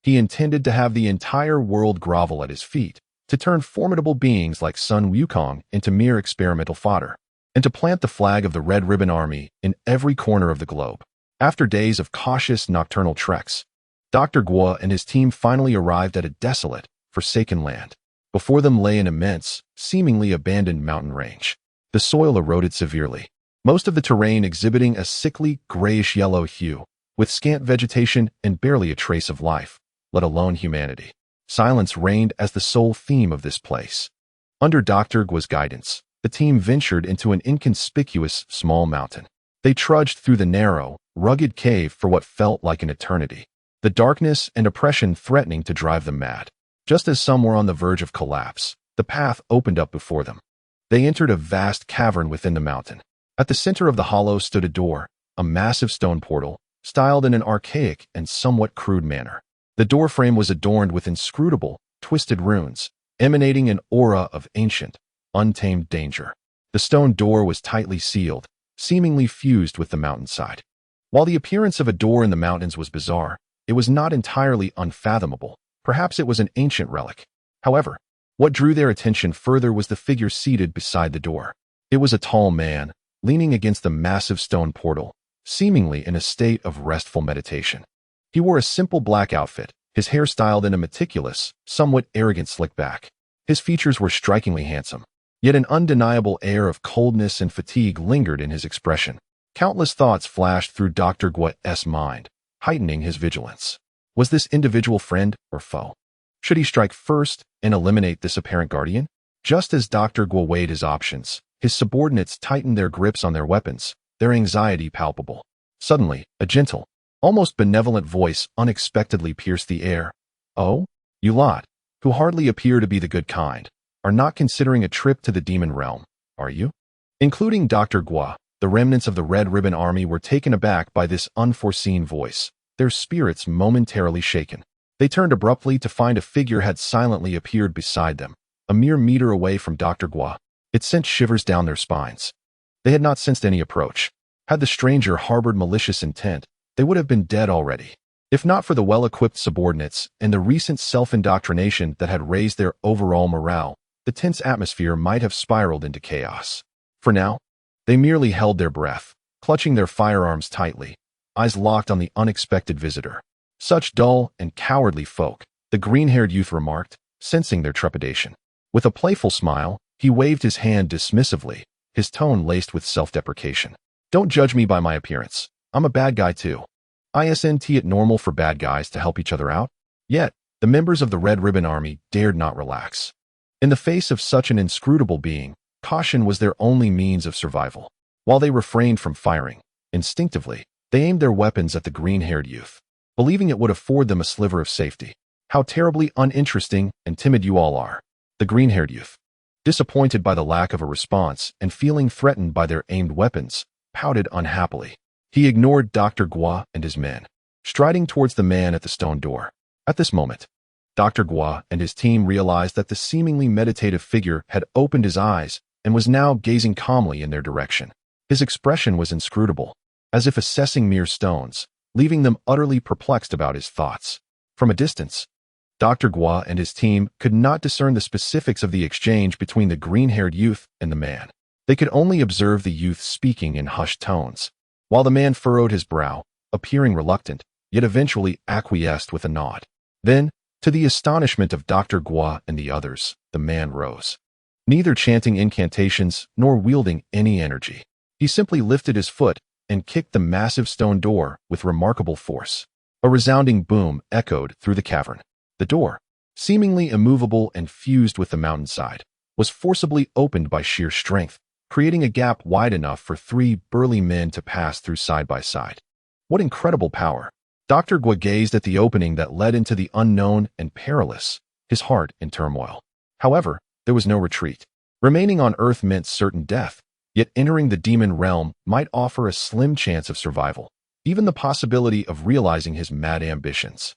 Speaker 1: He intended to have the entire world grovel at his feet, to turn formidable beings like Sun Wukong into mere experimental fodder, and to plant the flag of the Red Ribbon Army in every corner of the globe. After days of cautious nocturnal treks, Dr. Gua and his team finally arrived at a desolate, forsaken land. Before them lay an immense, seemingly abandoned mountain range. The soil eroded severely, most of the terrain exhibiting a sickly, grayish-yellow hue, with scant vegetation and barely a trace of life, let alone humanity. Silence reigned as the sole theme of this place. Under Dr. Gua's guidance, the team ventured into an inconspicuous small mountain. They trudged through the narrow, rugged cave for what felt like an eternity, the darkness and oppression threatening to drive them mad. Just as some were on the verge of collapse, the path opened up before them. They entered a vast cavern within the mountain. At the center of the hollow stood a door, a massive stone portal, styled in an archaic and somewhat crude manner. The doorframe was adorned with inscrutable, twisted runes, emanating an aura of ancient, untamed danger. The stone door was tightly sealed, seemingly fused with the mountainside. While the appearance of a door in the mountains was bizarre, it was not entirely unfathomable. Perhaps it was an ancient relic. However, what drew their attention further was the figure seated beside the door. It was a tall man, leaning against the massive stone portal, seemingly in a state of restful meditation. He wore a simple black outfit, his hair styled in a meticulous, somewhat arrogant slick back. His features were strikingly handsome, yet an undeniable air of coldness and fatigue lingered in his expression. Countless thoughts flashed through Dr. Gua's mind, heightening his vigilance. Was this individual friend or foe? Should he strike first and eliminate this apparent guardian? Just as Dr. Gua weighed his options, his subordinates tightened their grips on their weapons, their anxiety palpable. Suddenly, a gentle, almost benevolent voice unexpectedly pierced the air. Oh, you lot, who hardly appear to be the good kind, are not considering a trip to the demon realm, are you? Including Dr. Gua, the remnants of the Red Ribbon Army were taken aback by this unforeseen voice, their spirits momentarily shaken. They turned abruptly to find a figure had silently appeared beside them, a mere meter away from Dr. Gua. It sent shivers down their spines. They had not sensed any approach. Had the stranger harbored malicious intent, they would have been dead already. If not for the well-equipped subordinates and the recent self-indoctrination that had raised their overall morale, the tense atmosphere might have spiraled into chaos. For now, they merely held their breath, clutching their firearms tightly, eyes locked on the unexpected visitor. Such dull and cowardly folk, the green-haired youth remarked, sensing their trepidation. With a playful smile, he waved his hand dismissively, his tone laced with self-deprecation. Don't judge me by my appearance. I'm a bad guy too. Isn't it normal for bad guys to help each other out? Yet, the members of the Red Ribbon Army dared not relax. In the face of such an inscrutable being, caution was their only means of survival. While they refrained from firing, instinctively, they aimed their weapons at the green-haired youth, believing it would afford them a sliver of safety. How terribly uninteresting and timid you all are. The green-haired youth. disappointed by the lack of a response and feeling threatened by their aimed weapons, pouted unhappily. He ignored Dr. Gua and his men, striding towards the man at the stone door. At this moment, Dr. Gua and his team realized that the seemingly meditative figure had opened his eyes and was now gazing calmly in their direction. His expression was inscrutable, as if assessing mere stones, leaving them utterly perplexed about his thoughts. From a distance, Dr. Gua and his team could not discern the specifics of the exchange between the green-haired youth and the man. They could only observe the youth speaking in hushed tones, while the man furrowed his brow, appearing reluctant, yet eventually acquiesced with a nod. Then, to the astonishment of Dr. Gua and the others, the man rose, neither chanting incantations nor wielding any energy. He simply lifted his foot and kicked the massive stone door with remarkable force. A resounding boom echoed through the cavern. The door, seemingly immovable and fused with the mountainside, was forcibly opened by sheer strength, creating a gap wide enough for 3 burly men to pass through side by side. What incredible power! Dr. Gua gazed at the opening that led into the unknown and perilous, his heart in turmoil. However, there was no retreat. Remaining on Earth meant certain death, yet entering the demon realm might offer a slim chance of survival, even the possibility of realizing his mad ambitions.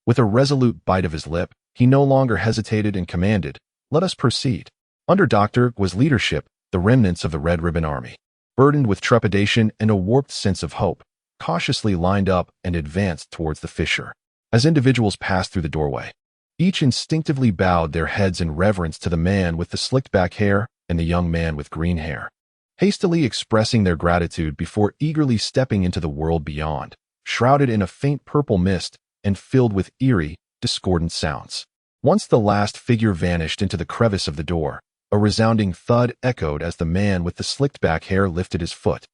Speaker 1: With a resolute bite of his lip, he no longer hesitated and commanded, "Let us proceed." Under Dr. Gua's leadership, the remnants of the Red Ribbon Army, burdened with trepidation and a warped sense of hope, cautiously lined up and advanced towards the fissure. As individuals passed through the doorway, each instinctively bowed their heads in reverence to the man with the slicked-back hair and the young man with green hair, hastily expressing their gratitude before eagerly stepping into the world beyond, shrouded in a faint purple mist and filled with eerie, discordant sounds. Once the last figure vanished into the crevice of the door, a resounding thud echoed as the man with the slicked-back hair lifted his foot,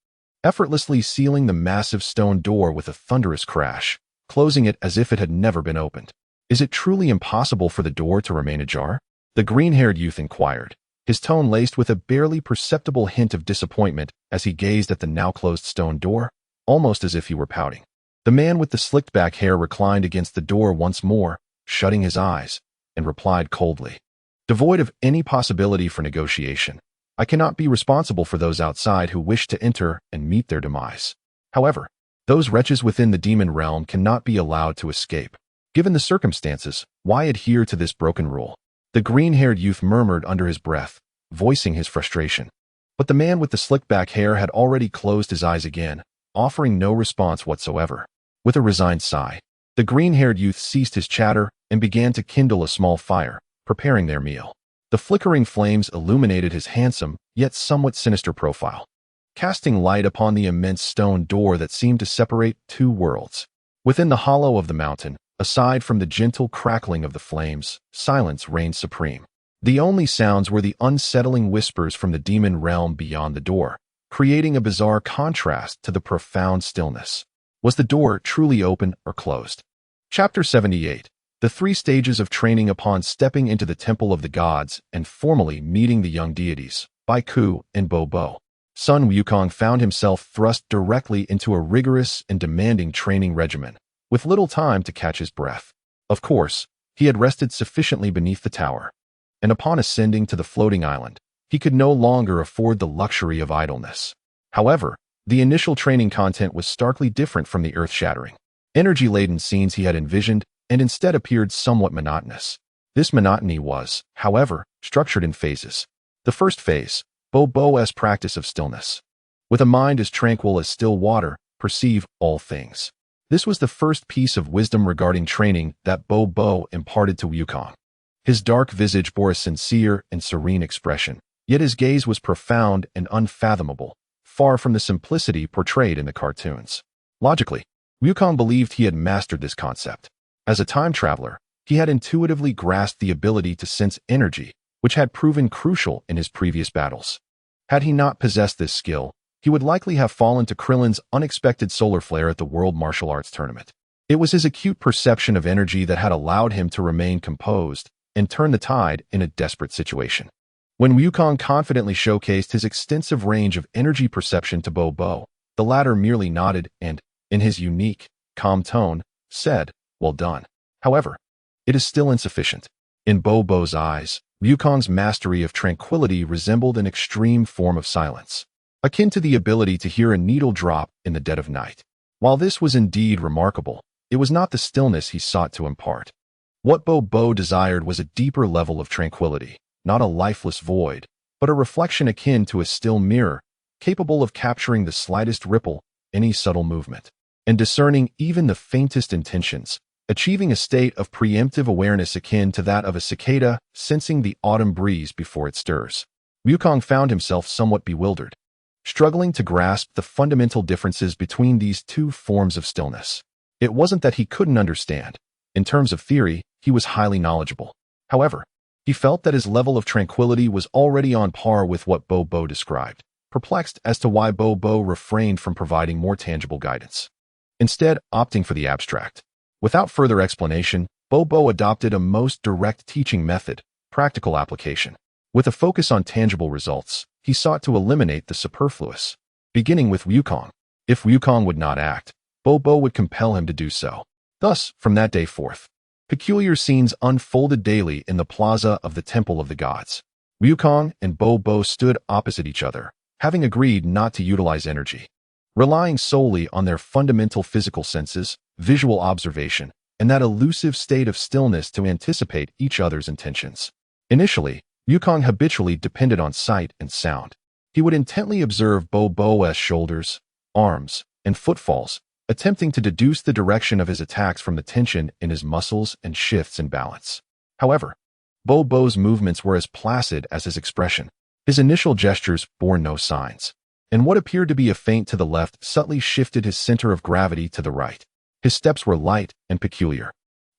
Speaker 1: effortlessly sealing the massive stone door with a thunderous crash, closing it as if it had never been opened. "Is it truly impossible for the door to remain ajar?" the green-haired youth inquired, his tone laced with a barely perceptible hint of disappointment as he gazed at the now-closed stone door, almost as if he were pouting. The man with the slicked-back hair reclined against the door once more, shutting his eyes, and replied coldly, "Devoid of any possibility for negotiation, I cannot be responsible for those outside who wish to enter and meet their demise. However, those wretches within the demon realm cannot be allowed to escape. Given the circumstances, why adhere to this broken rule?" The green-haired youth murmured under his breath, voicing his frustration. But the man with the slick-back hair had already closed his eyes again, offering no response whatsoever. With a resigned sigh, the green-haired youth ceased his chatter and began to kindle a small fire, preparing their meal. The flickering flames illuminated his handsome, yet somewhat sinister profile, casting light upon the immense stone door that seemed to separate 2 worlds. Within the hollow of the mountain, aside from the gentle crackling of the flames, silence reigned supreme. The only sounds were the unsettling whispers from the demon realm beyond the door, creating a bizarre contrast to the profound stillness. Was the door truly open or closed? Chapter 78. The 3 stages of training upon stepping into the Temple of the Gods and formally meeting the young deities, by Ku and Bo. Sun Wukong found himself thrust directly into a rigorous and demanding training regimen, with little time to catch his breath. Of course, he had rested sufficiently beneath the tower, and upon ascending to the floating island, he could no longer afford the luxury of idleness. However, the initial training content was starkly different from the earth-shattering, energy-laden scenes he had envisioned, and instead appeared somewhat monotonous. This monotony was, however, structured in phases. The first phase, Bo's practice of stillness. With a mind as tranquil as still water, perceive all things. This was the first piece of wisdom regarding training that Bo imparted to Wukong. His dark visage bore a sincere and serene expression, yet his gaze was profound and unfathomable, far from the simplicity portrayed in the cartoons. Logically, Wukong believed he had mastered this concept. As a time traveler, he had intuitively grasped the ability to sense energy, which had proven crucial in his previous battles. Had he not possessed this skill, he would likely have fallen to Krillin's unexpected solar flare at the World Martial Arts Tournament. It was his acute perception of energy that had allowed him to remain composed and turn the tide in a desperate situation. When Wukong confidently showcased his extensive range of energy perception to Bo, the latter merely nodded and, in his unique, calm tone, said, "Well done." However, it is still insufficient. In Bo's eyes, Wukong's mastery of tranquility resembled an extreme form of silence, akin to the ability to hear a needle drop in the dead of night. While this was indeed remarkable, it was not the stillness he sought to impart. What Bo desired was a deeper level of tranquility, not a lifeless void, but a reflection akin to a still mirror, capable of capturing the slightest ripple, any subtle movement, and discerning even the faintest intentions, achieving a state of preemptive awareness akin to that of a cicada sensing the autumn breeze before it stirs. Wukong found himself somewhat bewildered, struggling to grasp the fundamental differences between these two forms of stillness. It wasn't that he couldn't understand. In terms of theory, he was highly knowledgeable. However, he felt that his level of tranquility was already on par with what Bo described, perplexed as to why Bo refrained from providing more tangible guidance, instead opting for the abstract. Without further explanation, Bo adopted a most direct teaching method, practical application. With a focus on tangible results, he sought to eliminate the superfluous. Beginning with Wukong. If Wukong would not act, Bo would compel him to do so. Thus, from that day forth, peculiar scenes unfolded daily in the plaza of the Temple of the Gods. Wukong and Bo stood opposite each other, having agreed not to utilize energy, relying solely on their fundamental physical senses, visual observation, and that elusive state of stillness to anticipate each other's intentions. Initially, Wukong habitually depended on sight and sound. He would intently observe Bo's shoulders, arms, and footfalls, attempting to deduce the direction of his attacks from the tension in his muscles and shifts in balance. However, Bo's movements were as placid as his expression. His initial gestures bore no signs, and what appeared to be a feint to the left subtly shifted his center of gravity to the right. His steps were light and peculiar,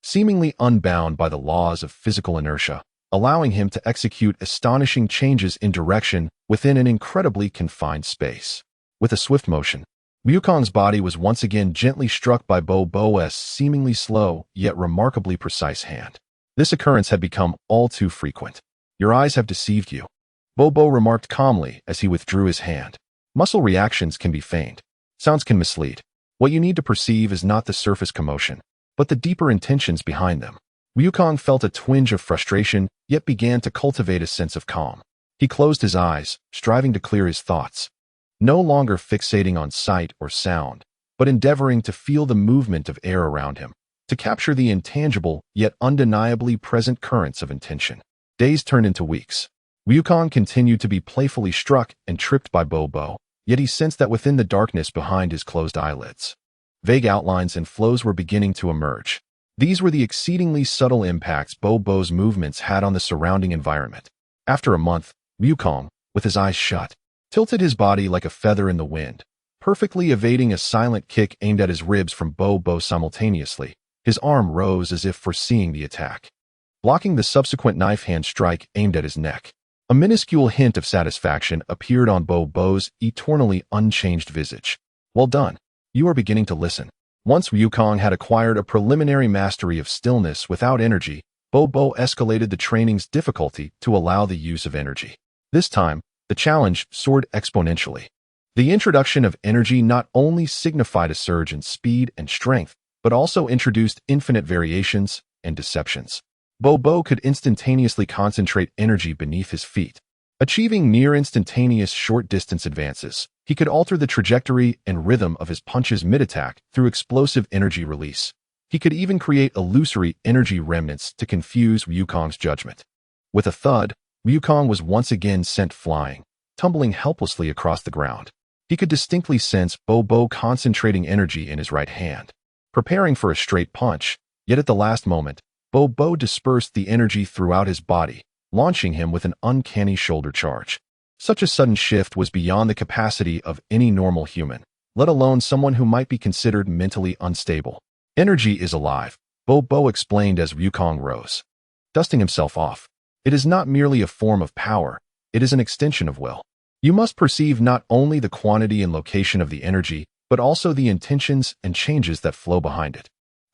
Speaker 1: seemingly unbound by the laws of physical inertia, allowing him to execute astonishing changes in direction within an incredibly confined space. With a swift motion, Wukong's body was once again gently struck by Bo's seemingly slow yet remarkably precise hand. This occurrence had become all too frequent. "Your eyes have deceived you," Bo remarked calmly as he withdrew his hand. "Muscle reactions can be feigned. Sounds can mislead. What you need to perceive is not the surface commotion, but the deeper intentions behind them." Wukong felt a twinge of frustration, yet began to cultivate a sense of calm. He closed his eyes, striving to clear his thoughts, no longer fixating on sight or sound, but endeavoring to feel the movement of air around him, to capture the intangible yet undeniably present currents of intention. Days turned into weeks. Wukong continued to be playfully struck and tripped by Bo, yet he sensed that within the darkness behind his closed eyelids, vague outlines and flows were beginning to emerge. These were the exceedingly subtle impacts Bo's movements had on the surrounding environment. After a month, Wukong, with his eyes shut, tilted his body like a feather in the wind, perfectly evading a silent kick aimed at his ribs from Bo simultaneously. His arm rose as if foreseeing the attack, blocking the subsequent knife-hand strike aimed at his neck. A minuscule hint of satisfaction appeared on Bo's eternally unchanged visage. "Well done. You are beginning to listen." Once Wukong had acquired a preliminary mastery of stillness without energy, Bo escalated the training's difficulty to allow the use of energy. This time, the challenge soared exponentially. The introduction of energy not only signified a surge in speed and strength, but also introduced infinite variations and deceptions. Bo could instantaneously concentrate energy beneath his feet, achieving near instantaneous short-distance advances. He could alter the trajectory and rhythm of his punches mid-attack through explosive energy release. He could even create illusory energy remnants to confuse Wukong's judgment. With a thud, Wukong was once again sent flying, tumbling helplessly across the ground. He could distinctly sense Bo concentrating energy in his right hand, preparing for a straight punch, yet at the last moment, Bo dispersed the energy throughout his body, launching him with an uncanny shoulder charge. Such a sudden shift was beyond the capacity of any normal human, let alone someone who might be considered mentally unstable. "Energy is alive," Bo explained as Wukong rose, dusting himself off. "It is not merely a form of power, it is an extension of will. You must perceive not only the quantity and location of the energy, but also the intentions and changes that flow behind it."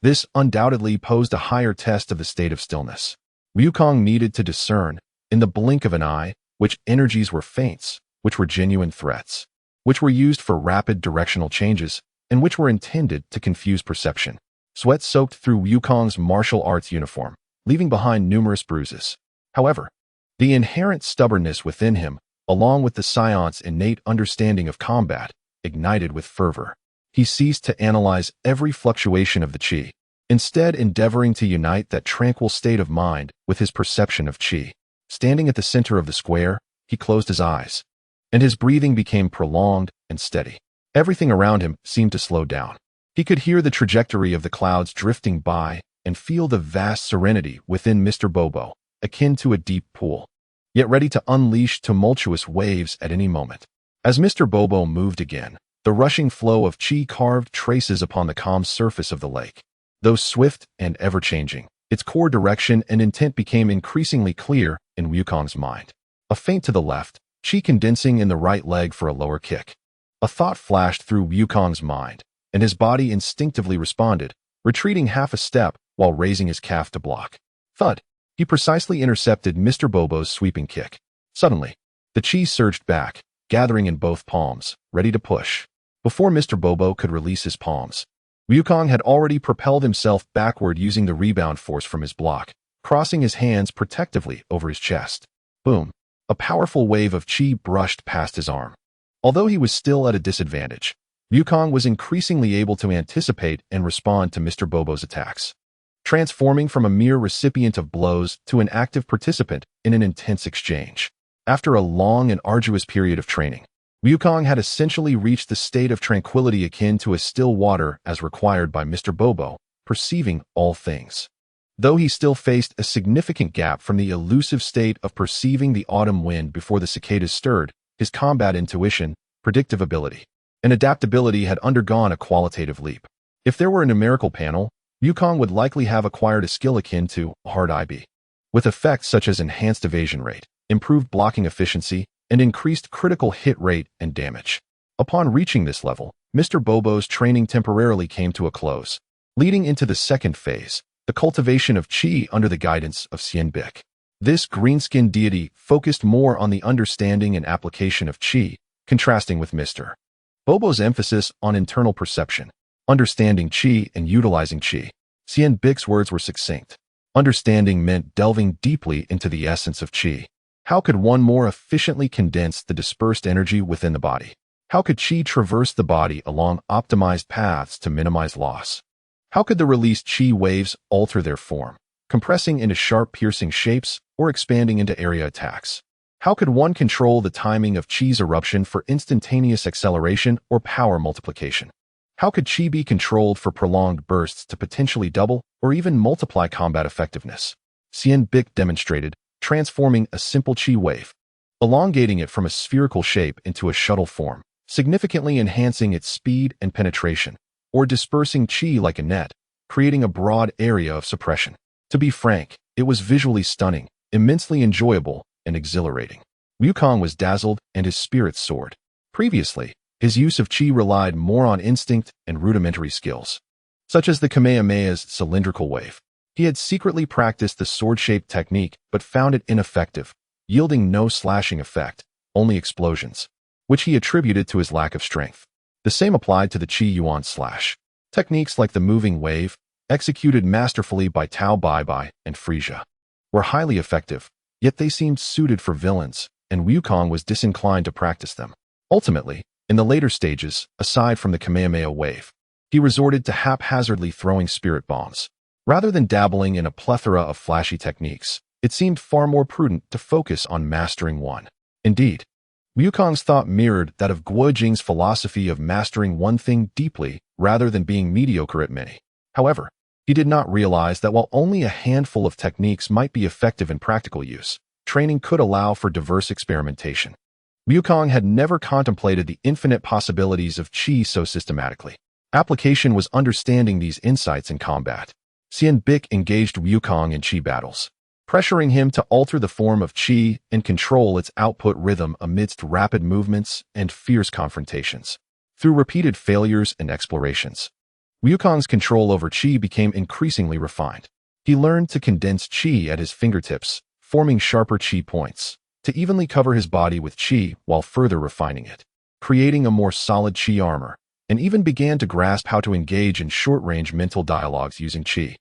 Speaker 1: This undoubtedly posed a higher test of the state of stillness. Wukong needed to discern, in the blink of an eye, which energies were feints, which were genuine threats, which were used for rapid directional changes, and which were intended to confuse perception. Sweat soaked through Wukong's martial arts uniform, leaving behind numerous bruises. However, The inherent stubbornness within him, along with the Scion's innate understanding of combat, ignited with fervor. He ceased to analyze every fluctuation of the qi, instead endeavoring to unite that tranquil state of mind with his perception of qi. Standing at the center of the square, he closed his eyes, and his breathing became prolonged and steady. Everything around him seemed to slow down. He could hear the trajectory of the clouds drifting by and feel the vast serenity within Mr. Bobo, akin to a deep pool, yet ready to unleash tumultuous waves at any moment. As Mr. Bobo moved again, the rushing flow of qi carved traces upon the calm surface of the lake. Though swift and ever-changing, its core direction and intent became increasingly clear in Wukong's mind. A feint to the left, qi condensing in the right leg for a lower kick. A thought flashed through Wukong's mind, and his body instinctively responded, retreating half a step while raising his calf to block. Thud! He precisely intercepted Mr. Bobo's sweeping kick. Suddenly, the qi surged back, gathering in both palms, ready to push. Before Mr. Bobo could release his palms, Wukong had already propelled himself backward using the rebound force from his block, crossing his hands protectively over his chest. Boom! A powerful wave of qi brushed past his arm. Although he was still at a disadvantage, Wukong was increasingly able to anticipate and respond to Mr. Bobo's attacks, transforming from a mere recipient of blows to an active participant in an intense exchange. After a long and arduous period of training, Wukong had essentially reached the state of tranquility akin to a still water as required by Mr. Bobo, perceiving all things. Though he still faced a significant gap from the elusive state of perceiving the autumn wind before the cicadas stirred, his combat intuition, predictive ability, and adaptability had undergone a qualitative leap. If there were a numerical panel, Wukong would likely have acquired a skill akin to hard IB, with effects such as enhanced evasion rate, improved blocking efficiency, and increased critical hit rate and damage. Upon reaching this level, Mr. Bobo's training temporarily came to a close, leading into the second phase, the cultivation of qi under the guidance of Xian Bic. This green-skinned deity focused more on the understanding and application of qi, contrasting with Mr. Bobo's emphasis on internal perception, understanding qi and utilizing qi. Xian Bic's words were succinct. Understanding meant delving deeply into the essence of qi. How could one more efficiently condense the dispersed energy within the body? How could qi traverse the body along optimized paths to minimize loss? How could the released qi waves alter their form, compressing into sharp piercing shapes or expanding into area attacks? How could one control the timing of qi's eruption for instantaneous acceleration or power multiplication? How could qi be controlled for prolonged bursts to potentially double or even multiply combat effectiveness? Xian Bic demonstrated, transforming a simple qi wave, elongating it from a spherical shape into a shuttle form, significantly enhancing its speed and penetration, or dispersing qi like a net, creating a broad area of suppression. To be frank, it was visually stunning, immensely enjoyable, and exhilarating. Wukong was dazzled and his spirits soared. Previously, his use of qi relied more on instinct and rudimentary skills, such as the Kamehameha's cylindrical wave. He had secretly practiced the sword-shaped technique but found it ineffective, yielding no slashing effect, only explosions, which he attributed to his lack of strength. The same applied to the Qi Yuan slash. Techniques like the moving wave, executed masterfully by Tao Bai and Frisia, were highly effective, yet they seemed suited for villains, and Wukong was disinclined to practice them. Ultimately, in the later stages, aside from the Kamehameha wave, he resorted to haphazardly throwing spirit bombs. Rather than dabbling in a plethora of flashy techniques, it seemed far more prudent to focus on mastering one. Indeed, Wukong's thought mirrored that of Guo Jing's philosophy of mastering one thing deeply rather than being mediocre at many. However, he did not realize that while only a handful of techniques might be effective in practical use, training could allow for diverse experimentation. Wukong had never contemplated the infinite possibilities of qi so systematically. Application was understanding these insights in combat. Xian Bic engaged Wukong in qi battles, pressuring him to alter the form of qi and control its output rhythm amidst rapid movements and fierce confrontations. Through repeated failures and explorations, Wukong's control over qi became increasingly refined. He learned to condense qi at his fingertips, forming sharper qi points, to evenly cover his body with qi while further refining it, creating a more solid qi armor, and even began to grasp how to engage in short-range mental dialogues using qi,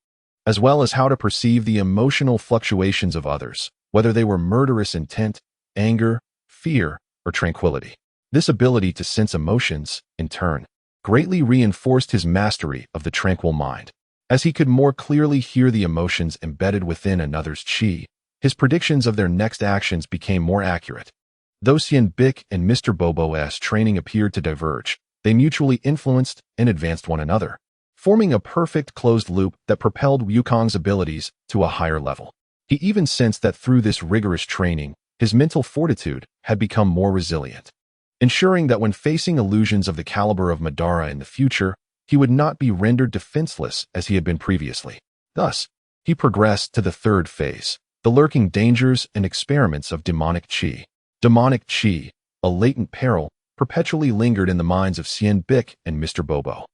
Speaker 1: as well as how to perceive the emotional fluctuations of others. whether they were murderous intent, anger, fear, or tranquility. This ability to sense emotions, in turn, greatly reinforced his mastery of the tranquil mind. As he could more clearly hear the emotions embedded within another's chi, his predictions of their next actions became more accurate. Though Xian Bic and Mr. Bobo's training appeared to diverge, they mutually influenced and advanced one another, forming a perfect closed loop that propelled Wukong's abilities to a higher level. He even sensed that through this rigorous training, his mental fortitude had become more resilient, ensuring that when facing illusions of the caliber of Madara in the future, he would not be rendered defenseless as he had been previously. Thus, he progressed to the third phase, the lurking dangers and experiments of demonic chi. Demonic chi, a latent peril, perpetually lingered in the minds of Xian Bic and Mr. Bobo.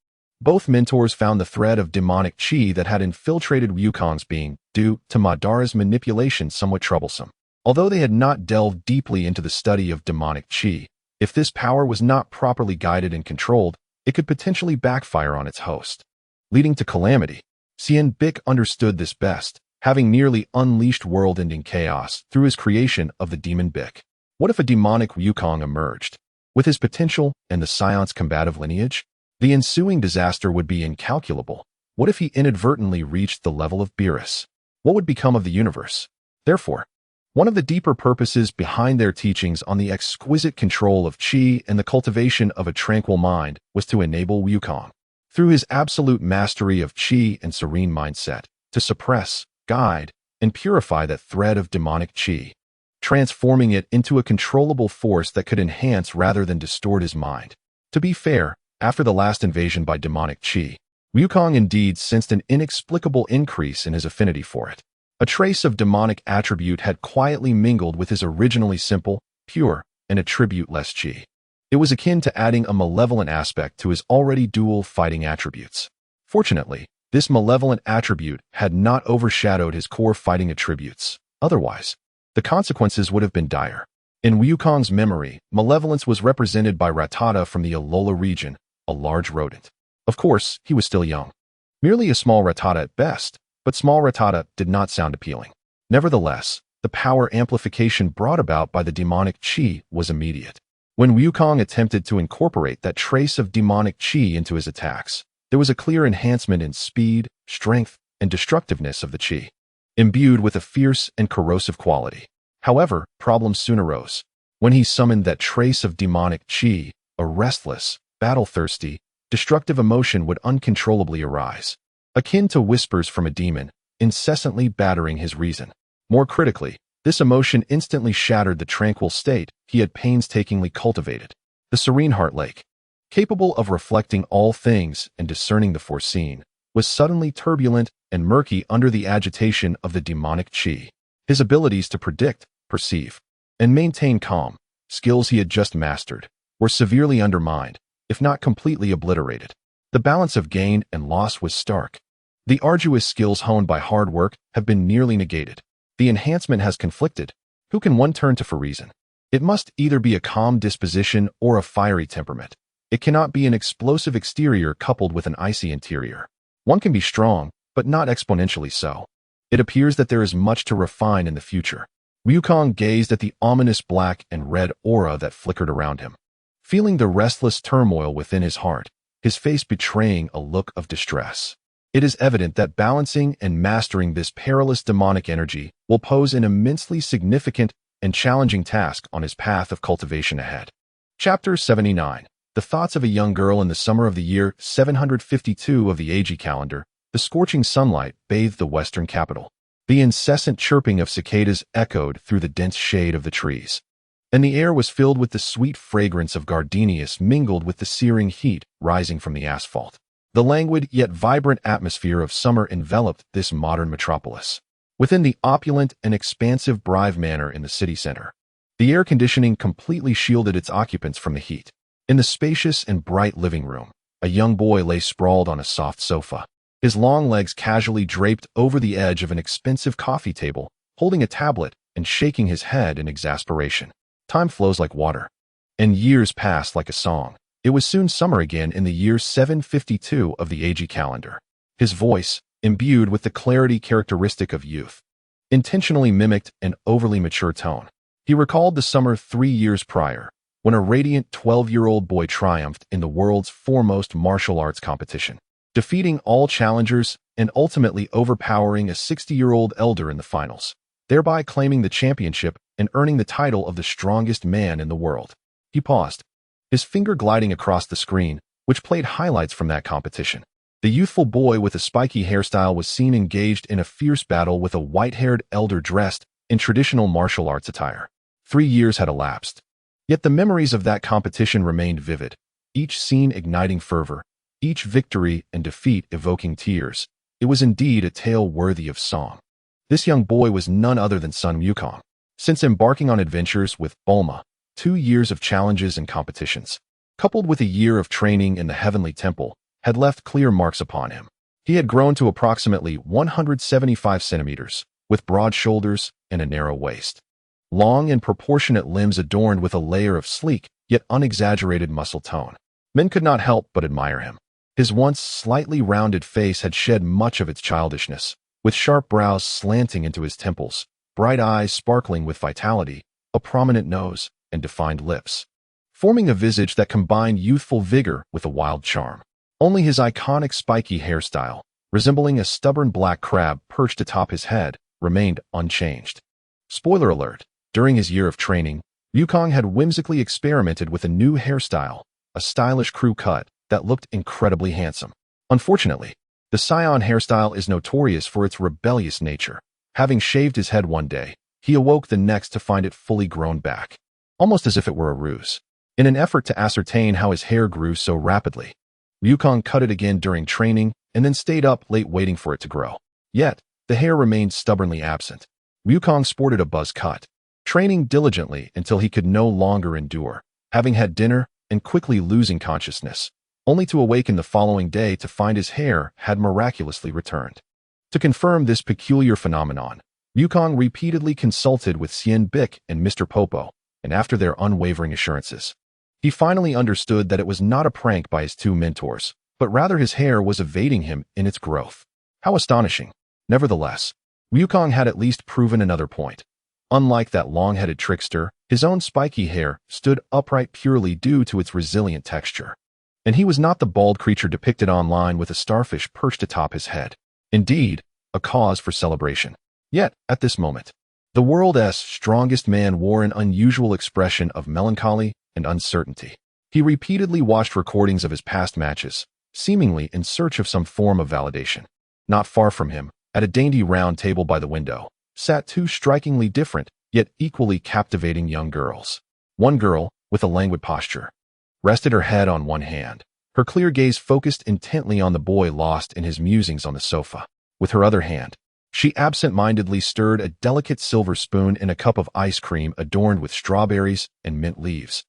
Speaker 1: Both mentors found the thread of demonic chi that had infiltrated Wukong's being, due to Madara's manipulation, somewhat troublesome. Although they had not delved deeply into the study of demonic chi, if this power was not properly guided and controlled, it could potentially backfire on its host, leading to calamity. Xian Bic understood this best, having nearly unleashed world-ending chaos through his creation of the demon Bic. What if a demonic Wukong emerged? With his potential and the Scion's combative lineage, the ensuing disaster would be incalculable. What if he inadvertently reached the level of Beerus? What would become of the universe? Therefore, one of the deeper purposes behind their teachings on the exquisite control of chi and the cultivation of a tranquil mind was to enable Wukong, through his absolute mastery of chi and serene mindset, to suppress, guide, and purify that thread of demonic chi, transforming it into a controllable force that could enhance rather than distort his mind. To be fair, after the last invasion by demonic chi, Wukong indeed sensed an inexplicable increase in his affinity for it. A trace of demonic attribute had quietly mingled with his originally simple, pure, and attribute-less chi. It was akin to adding a malevolent aspect to his already dual fighting attributes. Fortunately, this malevolent attribute had not overshadowed his core fighting attributes. Otherwise, the consequences would have been dire. In Wukong's memory, malevolence was represented by Rattata from the Alola region, a large rodent. Of course, he was still young. Merely a small Rattata at best, but small Rattata did not sound appealing. Nevertheless, the power amplification brought about by the demonic chi was immediate. When Wukong attempted to incorporate that trace of demonic chi into his attacks, there was a clear enhancement in speed, strength, and destructiveness of the chi, imbued with a fierce and corrosive quality. However, problems soon arose. When he summoned that trace of demonic chi, a restless, battle-thirsty, destructive emotion would uncontrollably arise, akin to whispers from a demon, incessantly battering his reason. More critically, this emotion instantly shattered the tranquil state he had painstakingly cultivated. The serene heart lake, capable of reflecting all things and discerning the foreseen, was suddenly turbulent and murky under the agitation of the demonic chi. His abilities to predict, perceive, and maintain calm, skills he had just mastered, were severely undermined, if not completely obliterated. The balance of gain and loss was stark. The arduous skills honed by hard work have been nearly negated. The enhancement has conflicted. Who can one turn to for reason? It must either be a calm disposition or a fiery temperament. It cannot be an explosive exterior coupled with an icy interior. One can be strong, but not exponentially so. It appears that there is much to refine in the future. Wukong gazed at the ominous black and red aura that flickered around him, feeling the restless turmoil within his heart, his face betraying a look of distress. It is evident that balancing and mastering this perilous demonic energy will pose an immensely significant and challenging task on his path of cultivation ahead. Chapter 79. The thoughts of a young girl in the summer of the year 752 of the AG calendar. The scorching sunlight bathed the western capital. The incessant chirping of cicadas echoed through the dense shade of the trees, and the air was filled with the sweet fragrance of gardenias mingled with the searing heat rising from the asphalt. The languid yet vibrant atmosphere of summer enveloped this modern metropolis. Within the opulent and expansive Brive Manor in the city center, the air conditioning completely shielded its occupants from the heat. In the spacious and bright living room, a young boy lay sprawled on a soft sofa, his long legs casually draped over the edge of an expensive coffee table, holding a tablet and shaking his head in exasperation. Time flows like water, and years pass like a song. It was soon summer again in the year 752 of the AG calendar. His voice, imbued with the clarity characteristic of youth, intentionally mimicked an overly mature tone. He recalled the summer 3 years prior, when a radiant 12-year-old boy triumphed in the world's foremost martial arts competition, defeating all challengers and ultimately overpowering a 60-year-old elder in the finals, thereby claiming the championship and earning the title of the strongest man in the world. He paused, his finger gliding across the screen, which played highlights from that competition. The youthful boy with a spiky hairstyle was seen engaged in a fierce battle with a white-haired elder dressed in traditional martial arts attire. 3 years had elapsed. Yet the memories of that competition remained vivid, each scene igniting fervor, each victory and defeat evoking tears. It was indeed a tale worthy of song. This young boy was none other than Sun Wukong. Since embarking on adventures with Bulma, 2 years of challenges and competitions, coupled with a year of training in the Heavenly Temple, had left clear marks upon him. He had grown to approximately 175 centimeters, with broad shoulders and a narrow waist. Long and proportionate limbs adorned with a layer of sleek, yet unexaggerated muscle tone. Men could not help but admire him. His once slightly rounded face had shed much of its childishness, with sharp brows slanting into his temples, bright eyes sparkling with vitality, a prominent nose, and defined lips, forming a visage that combined youthful vigor with a wild charm. Only his iconic spiky hairstyle, resembling a stubborn black crab perched atop his head, remained unchanged. Spoiler alert, during his year of training, Wukong had whimsically experimented with a new hairstyle, a stylish crew cut that looked incredibly handsome. Unfortunately, the Scion hairstyle is notorious for its rebellious nature. Having shaved his head one day, he awoke the next to find it fully grown back, almost as if it were a ruse. In an effort to ascertain how his hair grew so rapidly, Wukong cut it again during training and then stayed up late waiting for it to grow. Yet, the hair remained stubbornly absent. Wukong sported a buzz cut, training diligently until he could no longer endure, having had dinner and quickly losing consciousness, only to awaken the following day to find his hair had miraculously returned. To confirm this peculiar phenomenon, Wukong repeatedly consulted with Xian Bic and Mr. Popo, and after their unwavering assurances, he finally understood that it was not a prank by his two mentors, but rather his hair was evading him in its growth. How astonishing! Nevertheless, Wukong had at least proven another point. Unlike that long-headed trickster, his own spiky hair stood upright purely due to its resilient texture. And he was not the bald creature depicted online with a starfish perched atop his head. Indeed, a cause for celebration. Yet, at this moment, the world's strongest man wore an unusual expression of melancholy and uncertainty. He repeatedly watched recordings of his past matches, seemingly in search of some form of validation. Not far from him, at a dainty round table by the window, sat two strikingly different, yet equally captivating young girls. One girl, with a languid posture, rested her head on one hand, her clear gaze focused intently on the boy lost in his musings on the sofa. With her other hand, she absent-mindedly stirred a delicate silver spoon in a cup of ice cream adorned with strawberries and mint leaves,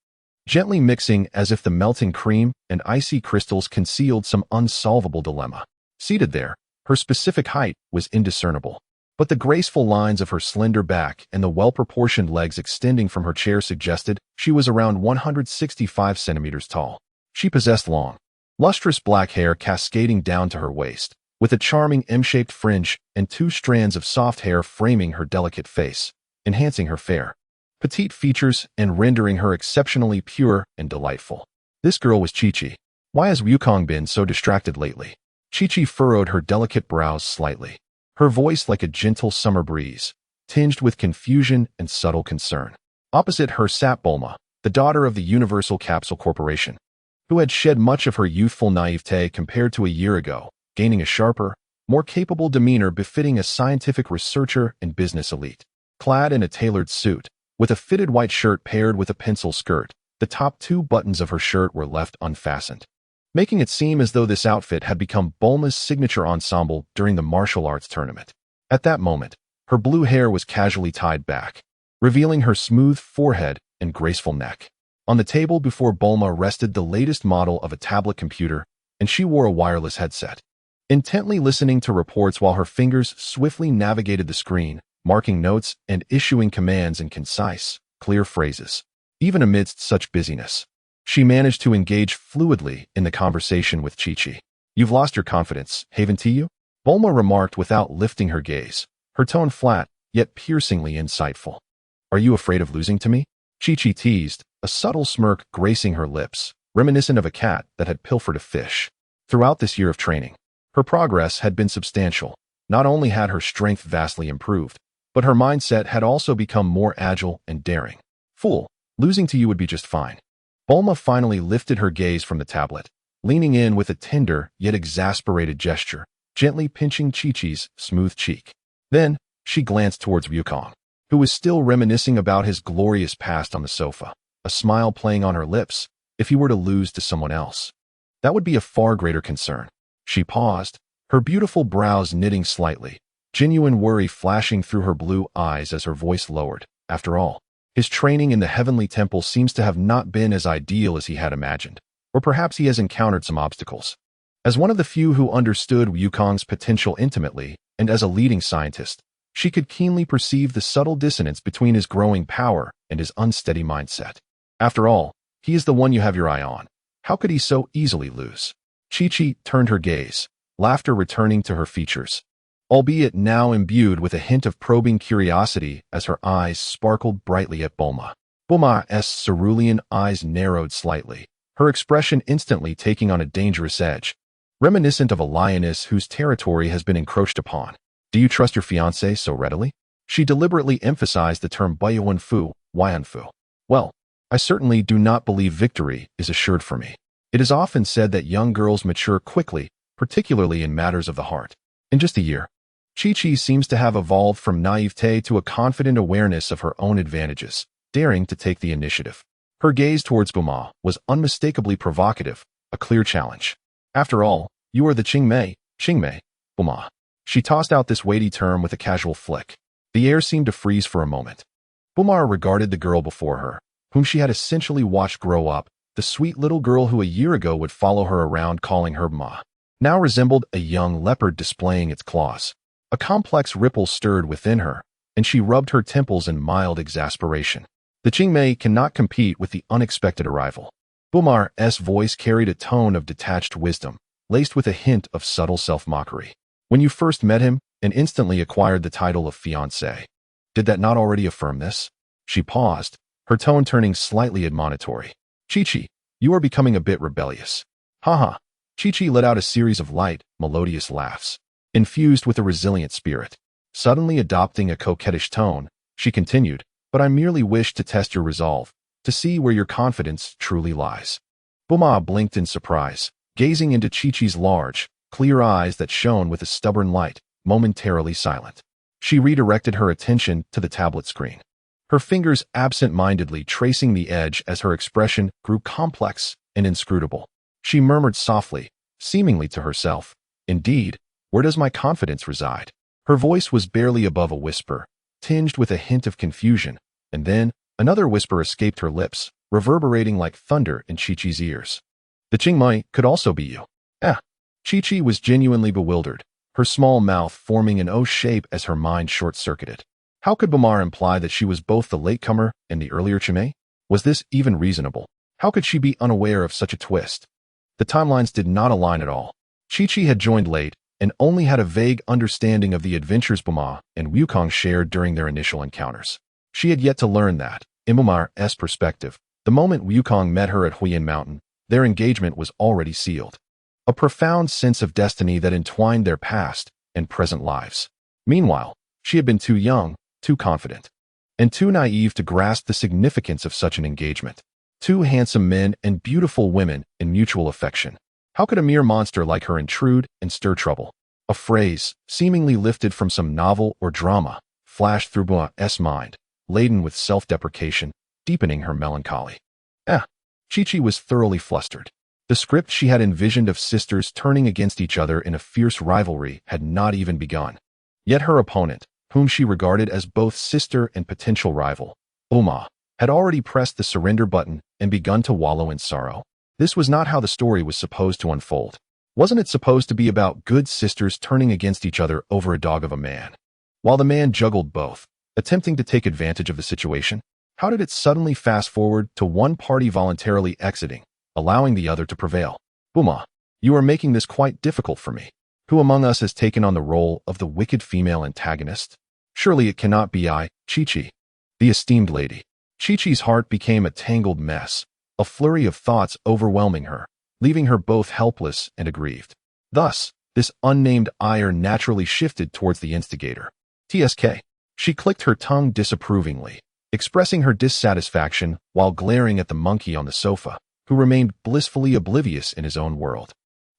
Speaker 1: gently mixing as if the melting cream and icy crystals concealed some unsolvable dilemma. Seated there, her specific height was indiscernible, but the graceful lines of her slender back and the well-proportioned legs extending from her chair suggested she was around 165 centimeters tall. She possessed long, lustrous black hair cascading down to her waist, with a charming M-shaped fringe and 2 strands of soft hair framing her delicate face, enhancing her fair, petite features and rendering her exceptionally pure and delightful. This girl was Chi-Chi. Why has Wukong been so distracted lately? Chi-Chi furrowed her delicate brows slightly, her voice like a gentle summer breeze, tinged with confusion and subtle concern. Opposite her sat Bulma, the daughter of the Universal Capsule Corporation, who had shed much of her youthful naivete compared to a year ago, gaining a sharper, more capable demeanor befitting a scientific researcher and business elite. Clad in a tailored suit, with a fitted white shirt paired with a pencil skirt, the top 2 buttons of her shirt were left unfastened, making it seem as though this outfit had become Bulma's signature ensemble during the martial arts tournament. At that moment, her blue hair was casually tied back, revealing her smooth forehead and graceful neck. On the table before Bulma rested the latest model of a tablet computer, and she wore a wireless headset, intently listening to reports while her fingers swiftly navigated the screen, marking notes and issuing commands in concise, clear phrases. Even amidst such busyness, she managed to engage fluidly in the conversation with Chi-Chi. "You've lost your confidence, haven't you?" Bulma remarked without lifting her gaze, her tone flat yet piercingly insightful. Are you afraid of losing to me? Chi-Chi teased, a subtle smirk gracing her lips, reminiscent of a cat that had pilfered a fish. Throughout this year of training, her progress had been substantial. Not only had her strength vastly improved, but her mindset had also become more agile and daring. Fool, losing to you would be just fine. Bulma finally lifted her gaze from the tablet, leaning in with a tender yet exasperated gesture, gently pinching Chi-Chi's smooth cheek. Then, she glanced towards Wukong, who was still reminiscing about his glorious past on the sofa, a smile playing on her lips. If he were to lose to someone else, that would be a far greater concern. She paused, her beautiful brows knitting slightly, genuine worry flashing through her blue eyes as her voice lowered. After all, his training in the Heavenly Temple seems to have not been as ideal as he had imagined, or perhaps he has encountered some obstacles. As one of the few who understood Wukong's potential intimately, and as a leading scientist, she could keenly perceive the subtle dissonance between his growing power and his unsteady mindset. After all, he is the one you have your eye on. How could he so easily lose? Chi-Chi turned her gaze, laughter returning to her features, albeit now imbued with a hint of probing curiosity as her eyes sparkled brightly at Bulma. Bulma's cerulean eyes narrowed slightly, her expression instantly taking on a dangerous edge, reminiscent of a lioness whose territory has been encroached upon. Do you trust your fiancé so readily? She deliberately emphasized the term Baiyanfu. Well, I certainly do not believe victory is assured for me. It is often said that young girls mature quickly, particularly in matters of the heart. In just a year, Chi-Chi seems to have evolved from naivete to a confident awareness of her own advantages, daring to take the initiative. Her gaze towards Bulma was unmistakably provocative, a clear challenge. After all, you are the Qingmei, Bulma. She tossed out this weighty term with a casual flick. The air seemed to freeze for a moment. Bulma regarded the girl before her, whom she had essentially watched grow up, the sweet little girl who a year ago would follow her around calling her Ma, now resembled a young leopard displaying its claws. A complex ripple stirred within her, and she rubbed her temples in mild exasperation. The Qingmei cannot compete with the unexpected arrival. Bulma's voice carried a tone of detached wisdom, laced with a hint of subtle self-mockery. When you first met him and instantly acquired the title of fiancé, did that not already affirm this? She paused, her tone turning slightly admonitory. Chi-Chi, you are becoming a bit rebellious. Ha. Chi-Chi let out a series of light, melodious laughs, infused with a resilient spirit. Suddenly adopting a coquettish tone, she continued, but I merely wish to test your resolve, to see where your confidence truly lies. Bulma blinked in surprise, gazing into Chi-Chi's large, clear eyes that shone with a stubborn light, momentarily silent. She redirected her attention to the tablet screen, her fingers absent-mindedly tracing the edge as her expression grew complex and inscrutable. She murmured softly, seemingly to herself, "Indeed, where does my confidence reside?" Her voice was barely above a whisper, tinged with a hint of confusion, and then another whisper escaped her lips, reverberating like thunder in Chi-Chi's ears. The Qingmei could also be you. Chi-Chi was genuinely bewildered, her small mouth forming an O shape as her mind short-circuited. How could Bulma imply that she was both the latecomer and the earlier Qingmei? Was this even reasonable? How could she be unaware of such a twist? The timelines did not align at all. Chi-Chi had joined late and only had a vague understanding of the adventures Bulma and Wukong shared during their initial encounters. She had yet to learn that, in Bulma's perspective, the moment Wukong met her at Huiyin Mountain, their engagement was already sealed. A profound sense of destiny that entwined their past and present lives. Meanwhile, she had been too young, too confident, and too naive to grasp the significance of such an engagement. Two handsome men and beautiful women in mutual affection. How could a mere monster like her intrude and stir trouble? A phrase, seemingly lifted from some novel or drama, flashed through Bulma's mind, laden with self-deprecation, deepening her melancholy. Chi-Chi was thoroughly flustered. The script she had envisioned of sisters turning against each other in a fierce rivalry had not even begun. Yet her opponent, whom she regarded as both sister and potential rival, Bulma, had already pressed the surrender button and begun to wallow in sorrow. This was not how the story was supposed to unfold. Wasn't it supposed to be about good sisters turning against each other over a dog of a man? While the man juggled both, attempting to take advantage of the situation, how did it suddenly fast forward to one party voluntarily exiting, allowing the other to prevail? Bulma, you are making this quite difficult for me. Who among us has taken on the role of the wicked female antagonist? Surely it cannot be I, Chi-Chi, the esteemed lady. Chi-Chi's heart became a tangled mess, a flurry of thoughts overwhelming her, leaving her both helpless and aggrieved. Thus, this unnamed ire naturally shifted towards the instigator. TSK. She clicked her tongue disapprovingly, expressing her dissatisfaction while glaring at the monkey on the sofa, who remained blissfully oblivious in his own world.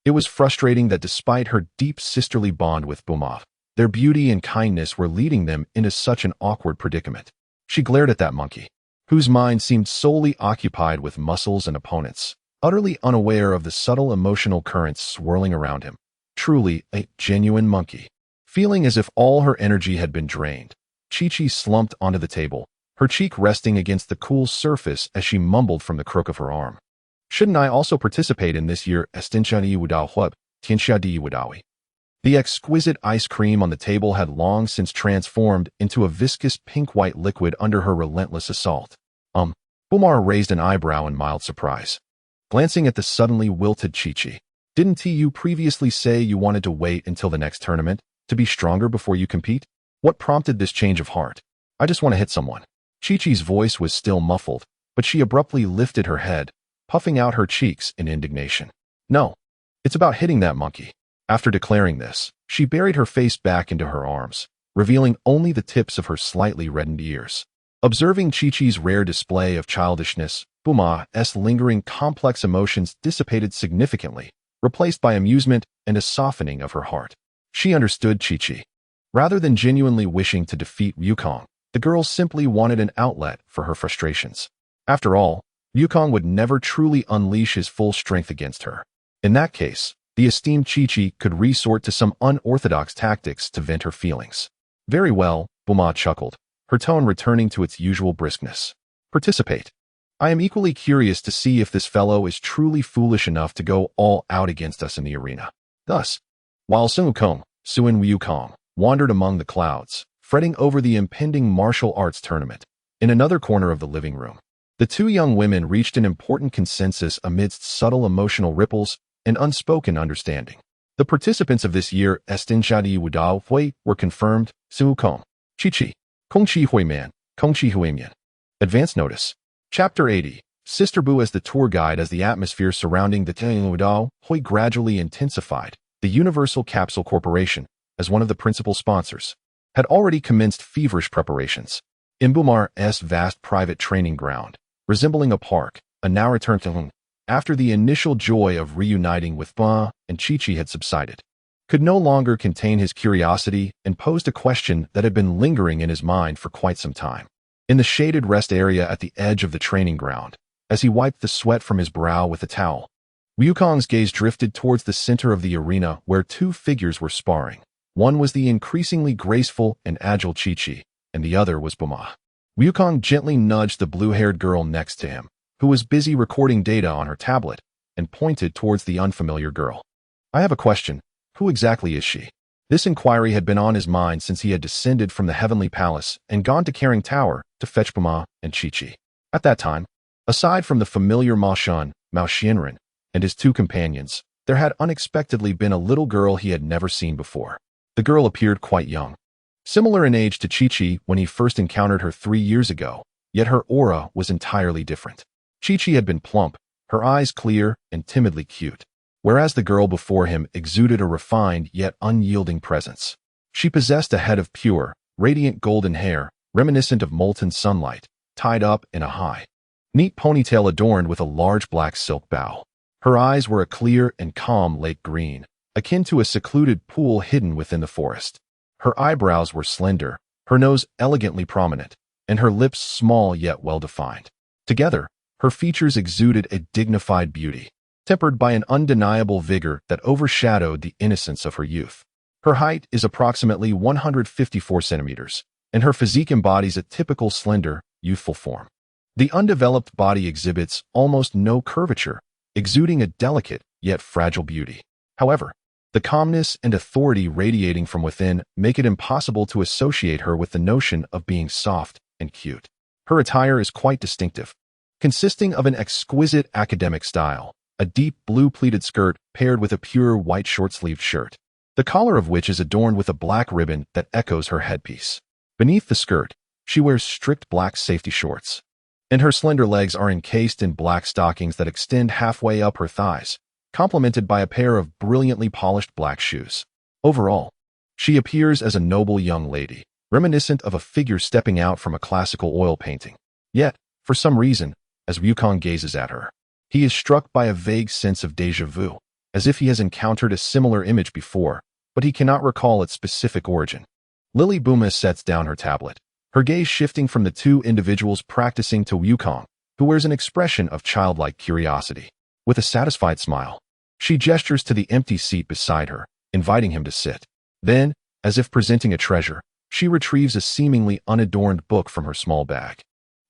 Speaker 1: It was frustrating that despite her deep sisterly bond with Buma, their beauty and kindness were leading them into such an awkward predicament. She glared at that monkey, whose mind seemed solely occupied with muscles and opponents, utterly unaware of the subtle emotional currents swirling around him. Truly a genuine monkey. Feeling as if all her energy had been drained, Chi-Chi slumped onto the table, her cheek resting against the cool surface as she mumbled from the crook of her arm. Shouldn't I also participate in this year Estinchadi Wudao Hub, Tianshadi Wudawi? The exquisite ice cream on the table had long since transformed into a viscous pink-white liquid under her relentless assault. Bumar raised an eyebrow in mild surprise. Glancing at the suddenly wilted Chi-Chi. Didn't you previously say you wanted to wait until the next tournament, to be stronger before you compete? What prompted this change of heart? I just want to hit someone. Chi-Chi's voice was still muffled, but she abruptly lifted her head, puffing out her cheeks in indignation. No, it's about hitting that monkey. After declaring this, she buried her face back into her arms, revealing only the tips of her slightly reddened ears. Observing Chi-Chi's rare display of childishness, Buma's lingering complex emotions dissipated significantly, replaced by amusement and a softening of her heart. She understood Chi-Chi. Rather than genuinely wishing to defeat Yukong, the girl simply wanted an outlet for her frustrations. After all, Yukong would never truly unleash his full strength against her. In that case, the esteemed Chi-Chi could resort to some unorthodox tactics to vent her feelings. Very well, Buma chuckled, her tone returning to its usual briskness. Participate. I am equally curious to see if this fellow is truly foolish enough to go all out against us in the arena. Thus, while Sun Wukong wandered among the clouds, fretting over the impending martial arts tournament, in another corner of the living room, the two young women reached an important consensus amidst subtle emotional ripples and unspoken understanding. The participants of this year Estinchadi Wudao Hui were confirmed: Sun Wukong, Chi-Chi, Kongqi Huiman, Kongqi Huimian. Advance notice. Chapter 80. Sister Bu. As the tour guide, as the atmosphere surrounding the Wudao Hui gradually intensified, the Universal Capsule Corporation, as one of the principal sponsors, had already commenced feverish preparations. In Bumar's vast private training ground, resembling a park, a now returned to Hung, after the initial joy of reuniting with Ba and Chi-Chi had subsided, could no longer contain his curiosity and posed a question that had been lingering in his mind for quite some time. In the shaded rest area at the edge of the training ground, as he wiped the sweat from his brow with a towel, Wukong's gaze drifted towards the center of the arena where two figures were sparring. One was the increasingly graceful and agile Chi-Chi, and the other was Buma. Wukong gently nudged the blue-haired girl next to him, who was busy recording data on her tablet, and pointed towards the unfamiliar girl. I have a question. Who exactly is she? This inquiry had been on his mind since he had descended from the heavenly palace and gone to Caring Tower to fetch Buma and Chi-Chi. At that time, aside from the familiar Mao Xianren, and his two companions, there had unexpectedly been a little girl he had never seen before. The girl appeared quite young, similar in age to Chi-Chi when he first encountered her 3 years ago, yet her aura was entirely different. Chi-Chi had been plump, her eyes clear and timidly cute, whereas the girl before him exuded a refined yet unyielding presence. She possessed a head of pure, radiant golden hair, reminiscent of molten sunlight, tied up in a high, neat ponytail adorned with a large black silk bow. Her eyes were a clear and calm lake green, akin to a secluded pool hidden within the forest. Her eyebrows were slender, her nose elegantly prominent, and her lips small yet well-defined. Together, her features exuded a dignified beauty, tempered by an undeniable vigor that overshadowed the innocence of her youth. Her height is approximately 154 centimeters, and her physique embodies a typical slender, youthful form. The undeveloped body exhibits almost no curvature, exuding a delicate yet fragile beauty. However, the calmness and authority radiating from within make it impossible to associate her with the notion of being soft and cute. Her attire is quite distinctive, consisting of an exquisite academic style, a deep blue pleated skirt paired with a pure white short-sleeved shirt, the collar of which is adorned with a black ribbon that echoes her headpiece. Beneath the skirt, she wears strict black safety shorts, and her slender legs are encased in black stockings that extend halfway up her thighs, complemented by a pair of brilliantly polished black shoes. Overall, she appears as a noble young lady, reminiscent of a figure stepping out from a classical oil painting. Yet, for some reason, as Wukong gazes at her, he is struck by a vague sense of déjà vu, as if he has encountered a similar image before, but he cannot recall its specific origin. Lily Buma sets down her tablet, her gaze shifting from the two individuals practicing to Wukong, who wears an expression of childlike curiosity. With a satisfied smile, she gestures to the empty seat beside her, inviting him to sit. Then, as if presenting a treasure, she retrieves a seemingly unadorned book from her small bag,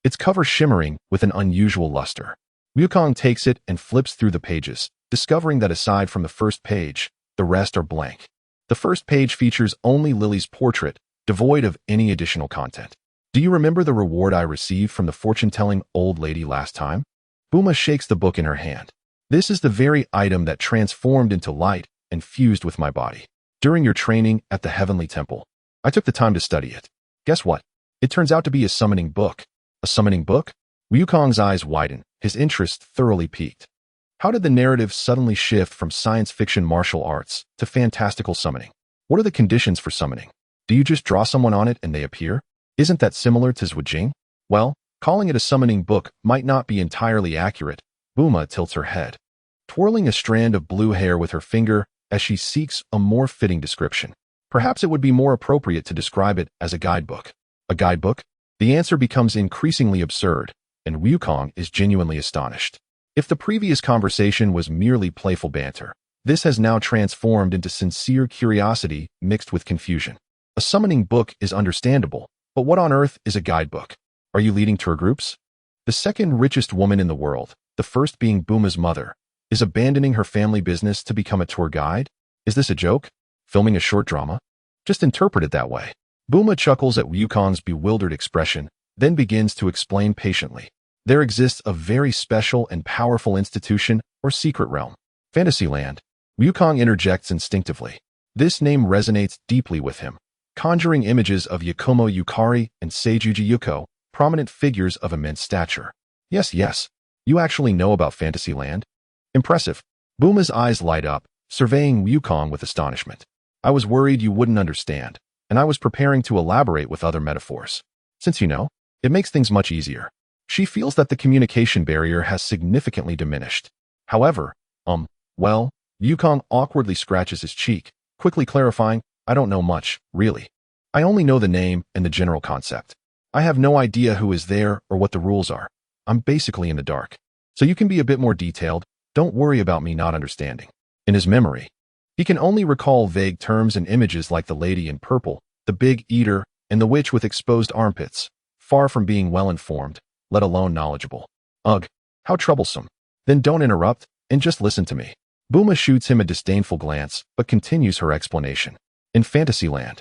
Speaker 1: its cover shimmering with an unusual luster. Wukong takes it and flips through the pages, discovering that aside from the first page, the rest are blank. The first page features only Lily's portrait, devoid of any additional content. Do you remember the reward I received from the fortune-telling old lady last time? Buma shakes the book in her hand. This is the very item that transformed into light and fused with my body. During your training at the Heavenly Temple, I took the time to study it. Guess what? It turns out to be a summoning book. A summoning book? Wukong's eyes widen, his interest thoroughly piqued. How did the narrative suddenly shift from science fiction martial arts to fantastical summoning? What are the conditions for summoning? Do you just draw someone on it and they appear? Isn't that similar to Zhuijing? Well, calling it a summoning book might not be entirely accurate. Buma tilts her head, twirling a strand of blue hair with her finger as she seeks a more fitting description. Perhaps it would be more appropriate to describe it as a guidebook. A guidebook? The answer becomes increasingly absurd, and Wukong is genuinely astonished. If the previous conversation was merely playful banter, this has now transformed into sincere curiosity mixed with confusion. A summoning book is understandable, but what on earth is a guidebook? Are you leading tour groups? The second richest woman in the world, the first being Buma's mother, is abandoning her family business to become a tour guide? Is this a joke? Filming a short drama? Just interpret it that way. Buma chuckles at Wukong's bewildered expression, then begins to explain patiently. There exists a very special and powerful institution or secret realm. Fantasyland. Wukong interjects instinctively. This name resonates deeply with him, conjuring images of Yakumo Yukari and Seijuji Yuko, prominent figures of immense stature. Yes, you actually know about Fantasyland? Impressive. Buma's eyes light up, surveying Wukong with astonishment. I was worried you wouldn't understand, and I was preparing to elaborate with other metaphors. Since you know, it makes things much easier. She feels that the communication barrier has significantly diminished. However, Wukong awkwardly scratches his cheek, quickly clarifying, I don't know much, really. I only know the name and the general concept. I have no idea who is there or what the rules are. I'm basically in the dark. So you can be a bit more detailed. Don't worry about me not understanding. In his memory, he can only recall vague terms and images like the lady in purple, the big eater, and the witch with exposed armpits, far from being well-informed, let alone knowledgeable. Ugh, how troublesome. Then don't interrupt, and just listen to me. Buma shoots him a disdainful glance, but continues her explanation. In Fantasyland,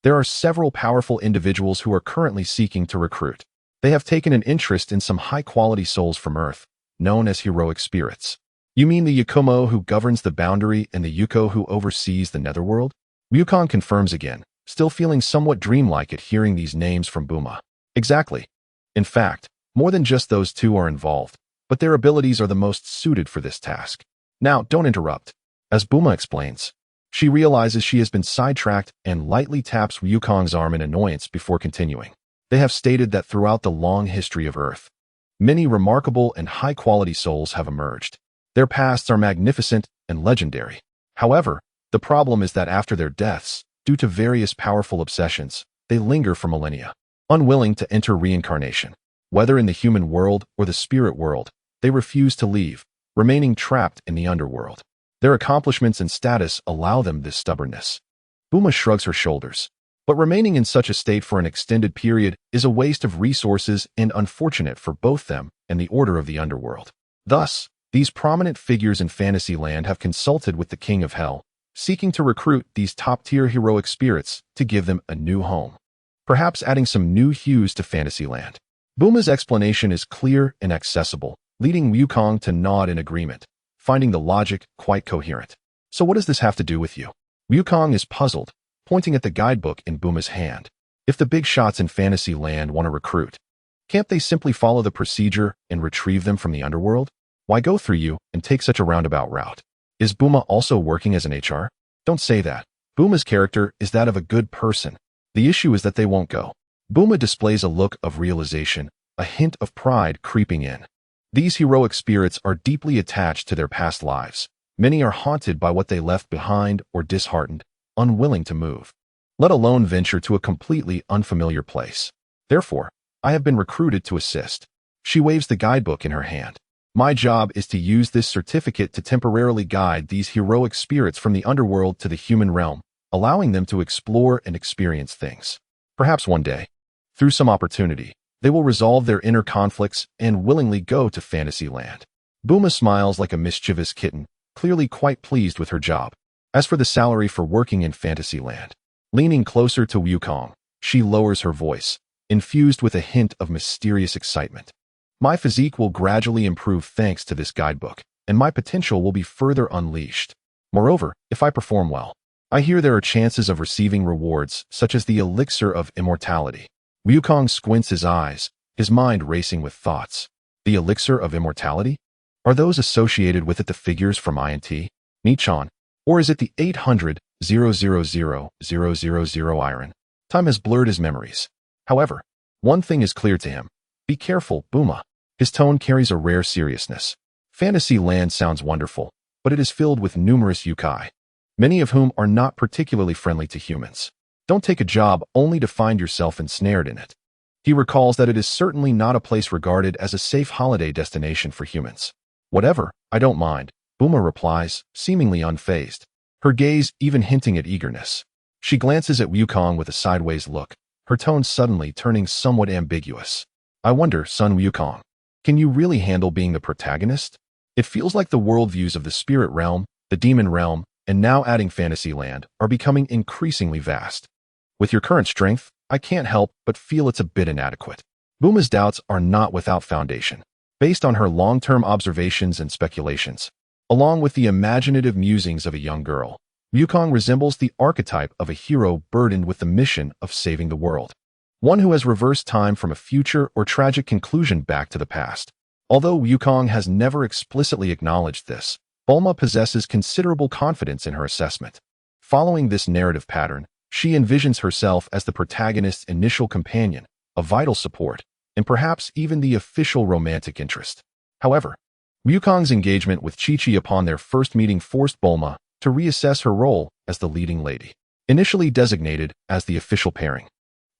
Speaker 1: there are several powerful individuals who are currently seeking to recruit. They have taken an interest in some high-quality souls from Earth, known as heroic spirits. You mean the Yakumo who governs the boundary and the Yuko who oversees the netherworld? Wukong confirms again, still feeling somewhat dreamlike at hearing these names from Buma. Exactly. In fact, more than just those two are involved, but their abilities are the most suited for this task. Now, don't interrupt. As Buma explains, she realizes she has been sidetracked and lightly taps Wukong's arm in annoyance before continuing. They have stated that throughout the long history of Earth, many remarkable and high-quality souls have emerged. Their pasts are magnificent and legendary. However, the problem is that after their deaths, due to various powerful obsessions, they linger for millennia, unwilling to enter reincarnation. Whether in the human world or the spirit world, they refuse to leave, remaining trapped in the underworld. Their accomplishments and status allow them this stubbornness. Buma shrugs her shoulders. But remaining in such a state for an extended period is a waste of resources and unfortunate for both them and the order of the underworld. Thus, these prominent figures in Fantasyland have consulted with the King of Hell, seeking to recruit these top-tier heroic spirits to give them a new home, perhaps adding some new hues to Fantasyland. Buma's explanation is clear and accessible, leading Wukong to nod in agreement, finding the logic quite coherent. So what does this have to do with you? Wukong is puzzled, pointing at the guidebook in Buma's hand. If the big shots in fantasy land want to recruit, can't they simply follow the procedure and retrieve them from the underworld? Why go through you and take such a roundabout route? Is Bulma also working as an HR? Don't say that. Bulma's character is that of a good person. The issue is that they won't go. Bulma displays a look of realization, a hint of pride creeping in. These heroic spirits are deeply attached to their past lives. Many are haunted by what they left behind or disheartened, unwilling to move, let alone venture to a completely unfamiliar place. Therefore, I have been recruited to assist. She waves the guidebook in her hand. My job is to use this certificate to temporarily guide these heroic spirits from the underworld to the human realm, allowing them to explore and experience things. Perhaps one day, through some opportunity, they will resolve their inner conflicts and willingly go to Fantasyland. Bulma smiles like a mischievous kitten, clearly quite pleased with her job. As for the salary for working in Fantasyland, leaning closer to Wukong, she lowers her voice, infused with a hint of mysterious excitement. My physique will gradually improve thanks to this guidebook, and my potential will be further unleashed. Moreover, if I perform well, I hear there are chances of receiving rewards such as the elixir of immortality. Wukong squints his eyes, his mind racing with thoughts. The elixir of immortality? Are those associated with it the figures from INT, Nichan, or is it the 800,000,000 iron? Time has blurred his memories. However, one thing is clear to him. Be careful, Bulma. His tone carries a rare seriousness. Fantasyland sounds wonderful, but it is filled with numerous yokai, many of whom are not particularly friendly to humans. Don't take a job only to find yourself ensnared in it. He recalls that it is certainly not a place regarded as a safe holiday destination for humans. Whatever, I don't mind, Bulma replies, seemingly unfazed, her gaze even hinting at eagerness. She glances at Wukong with a sideways look, her tone suddenly turning somewhat ambiguous. I wonder, son Wukong, can you really handle being the protagonist? It feels like the worldviews of the spirit realm, the demon realm, and now adding Fantasyland are becoming increasingly vast. With your current strength, I can't help but feel it's a bit inadequate. Bulma's doubts are not without foundation. Based on her long-term observations and speculations, along with the imaginative musings of a young girl, Wukong resembles the archetype of a hero burdened with the mission of saving the world. One who has reversed time from a future or tragic conclusion back to the past. Although Wukong has never explicitly acknowledged this, Bulma possesses considerable confidence in her assessment. Following this narrative pattern, she envisions herself as the protagonist's initial companion, a vital support, and perhaps even the official romantic interest. However, Wukong's engagement with Chi-Chi upon their first meeting forced Bulma to reassess her role as the leading lady. Initially designated as the official pairing,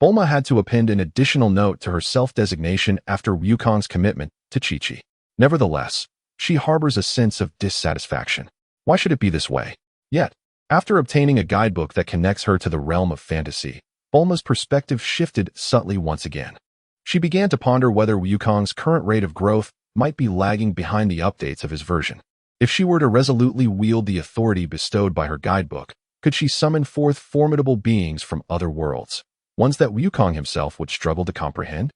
Speaker 1: Bulma had to append an additional note to her self-designation after Wukong's commitment to Chi-Chi. Nevertheless, she harbors a sense of dissatisfaction. Why should it be this way? Yet, after obtaining a guidebook that connects her to the realm of fantasy, Bulma's perspective shifted subtly once again. She began to ponder whether Wukong's current rate of growth might be lagging behind the updates of his version. If she were to resolutely wield the authority bestowed by her guidebook, could she summon forth formidable beings from other worlds, ones that Wukong himself would struggle to comprehend?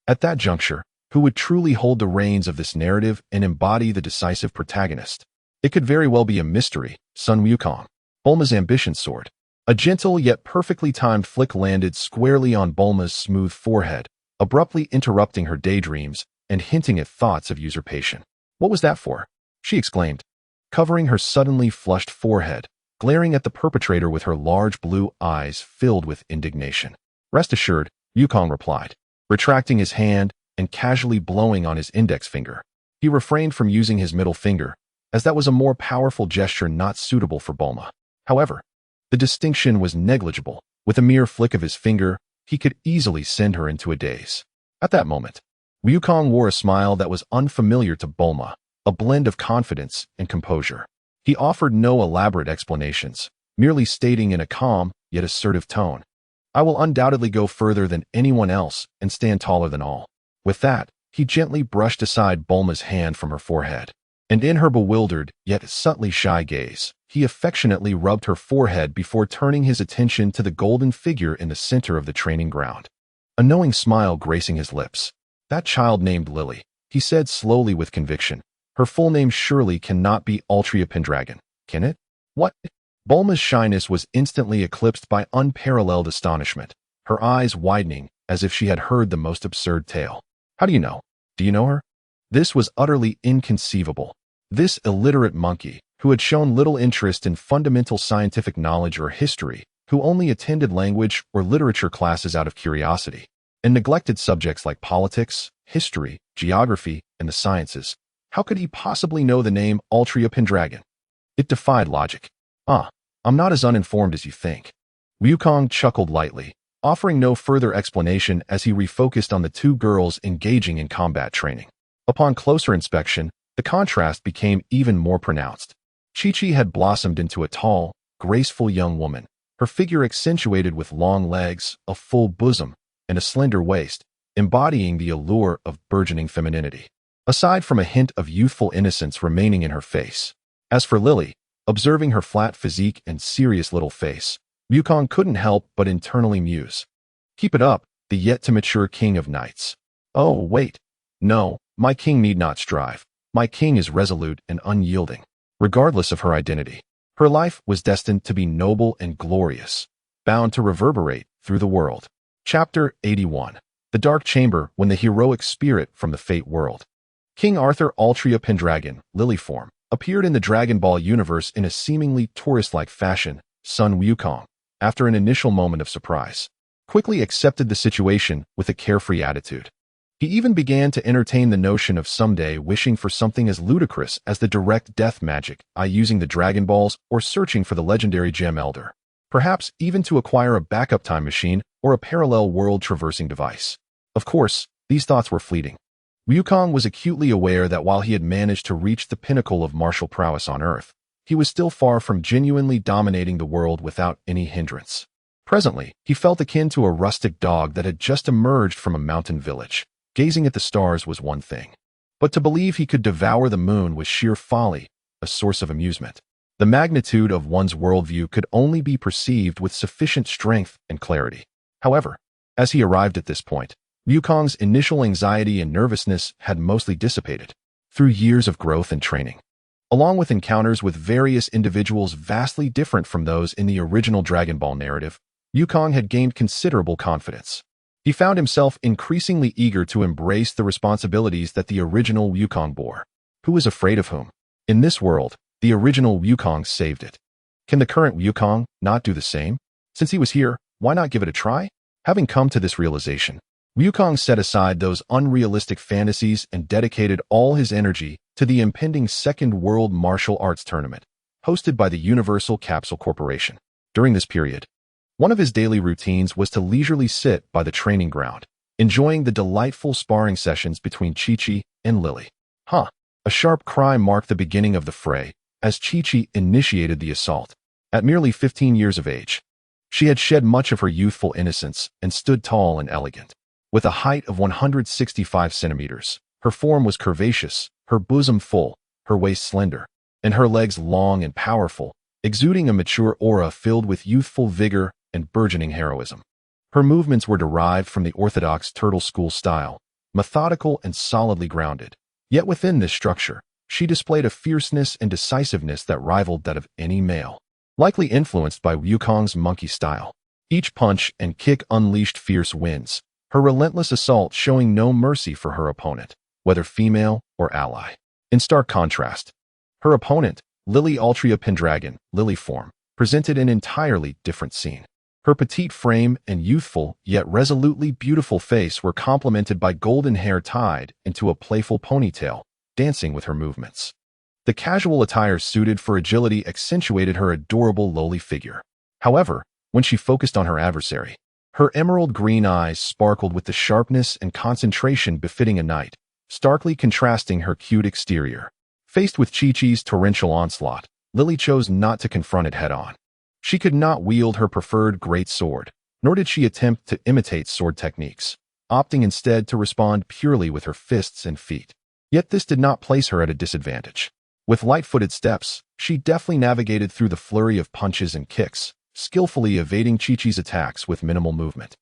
Speaker 1: At that juncture, who would truly hold the reins of this narrative and embody the decisive protagonist? It could very well be a mystery, son Wukong. Bulma's ambition soared. A gentle yet perfectly timed flick landed squarely on Bulma's smooth forehead, abruptly interrupting her daydreams and hinting at thoughts of usurpation. What was that for? She exclaimed, covering her suddenly flushed forehead, glaring at the perpetrator with her large blue eyes filled with indignation. Rest assured, Wukong replied, retracting his hand and casually blowing on his index finger. He refrained from using his middle finger, as that was a more powerful gesture not suitable for Bulma. However, the distinction was negligible. With a mere flick of his finger, he could easily send her into a daze. At that moment, Wukong wore a smile that was unfamiliar to Bulma, a blend of confidence and composure. He offered no elaborate explanations, merely stating in a calm yet assertive tone, I will undoubtedly go further than anyone else and stand taller than all. With that, he gently brushed aside Bulma's hand from her forehead, and in her bewildered yet subtly shy gaze, he affectionately rubbed her forehead before turning his attention to the golden figure in the center of the training ground. A knowing smile gracing his lips. That child named Lily, he said slowly with conviction. Her full name surely cannot be Altria Pendragon, can it? What? Bulma's shyness was instantly eclipsed by unparalleled astonishment. her eyes widening as if she had heard the most absurd tale. How do you know? Do you know her? This was utterly inconceivable. This illiterate monkey, who had shown little interest in fundamental scientific knowledge or history, who only attended language or literature classes out of curiosity, and neglected subjects like politics, history, geography, and the sciences, how could he possibly know the name Altria Pendragon? It defied logic. I'm not as uninformed as you think. Wukong chuckled lightly, offering no further explanation as he refocused on the two girls engaging in combat training. Upon closer inspection, the contrast became even more pronounced. Chi-Chi had blossomed into a tall, graceful young woman, her figure accentuated with long legs, a full bosom, and a slender waist, embodying the allure of burgeoning femininity, aside from a hint of youthful innocence remaining in her face. As for Lily, observing her flat physique and serious little face, Wukong couldn't help but internally muse. Keep it up, the yet-to-mature king of knights. Oh, wait. No, my king need not strive. My king is resolute and unyielding. Regardless of her identity, her life was destined to be noble and glorious, bound to reverberate through the world. Chapter 81. The Dark Chamber, when the heroic spirit from the Fate world. King Arthur Altria Pendragon, Lily form, appeared in the Dragon Ball universe in a seemingly tourist-like fashion. Sun Wukong, after an initial moment of surprise, quickly accepted the situation with a carefree attitude. He even began to entertain the notion of someday wishing for something as ludicrous as the direct death magic, using the Dragon Balls or searching for the legendary Gem Elder. Perhaps even to acquire a backup time machine or a parallel world traversing device. Of course, these thoughts were fleeting. Wukong was acutely aware that while he had managed to reach the pinnacle of martial prowess on Earth, he was still far from genuinely dominating the world without any hindrance. Presently, he felt akin to a rustic dog that had just emerged from a mountain village. Gazing at the stars was one thing, but to believe he could devour the moon was sheer folly, a source of amusement. The magnitude of one's worldview could only be perceived with sufficient strength and clarity. However, as he arrived at this point, Wukong's initial anxiety and nervousness had mostly dissipated through years of growth and training, along with encounters with various individuals vastly different from those in the original Dragon Ball narrative. Wukong had gained considerable confidence. He found himself increasingly eager to embrace the responsibilities that the original Wukong bore. Who is afraid of whom? In this world, the original Wukong saved it. Can the current Wukong not do the same? Since he was here, why not give it a try? Having come to this realization, Wukong set aside those unrealistic fantasies and dedicated all his energy to the impending Second World Martial Arts Tournament, hosted by the Universal Capsule Corporation. During this period, one of his daily routines was to leisurely sit by the training ground, enjoying the delightful sparring sessions between Chi-Chi and Lily. A sharp cry marked the beginning of the fray as Chi-Chi initiated the assault. At merely 15 years of age, she had shed much of her youthful innocence and stood tall and elegant. With a height of 165 centimeters, her form was curvaceous, her bosom full, her waist slender, and her legs long and powerful, exuding a mature aura filled with youthful vigor and burgeoning heroism. Her movements were derived from the orthodox turtle school style, methodical and solidly grounded. Yet within this structure, she displayed a fierceness and decisiveness that rivaled that of any male. Likely influenced by Wukong's monkey style, each punch and kick unleashed fierce winds, her relentless assault showing no mercy for her opponent, whether female or ally. In stark contrast, her opponent, Lily Altria Pendragon, Lily form, presented an entirely different scene. Her petite frame and youthful yet resolutely beautiful face were complemented by golden hair tied into a playful ponytail, dancing with her movements. The casual attire suited for agility accentuated her adorable lowly figure. However, when she focused on her adversary, her emerald green eyes sparkled with the sharpness and concentration befitting a knight, starkly contrasting her cute exterior. Faced with Chi-Chi's torrential onslaught, Lily chose not to confront it head-on. She could not wield her preferred great sword, nor did she attempt to imitate sword techniques, opting instead to respond purely with her fists and feet. Yet this did not place her at a disadvantage. With light-footed steps, she deftly navigated through the flurry of punches and kicks, skillfully evading Chi-Chi's attacks with minimal movement.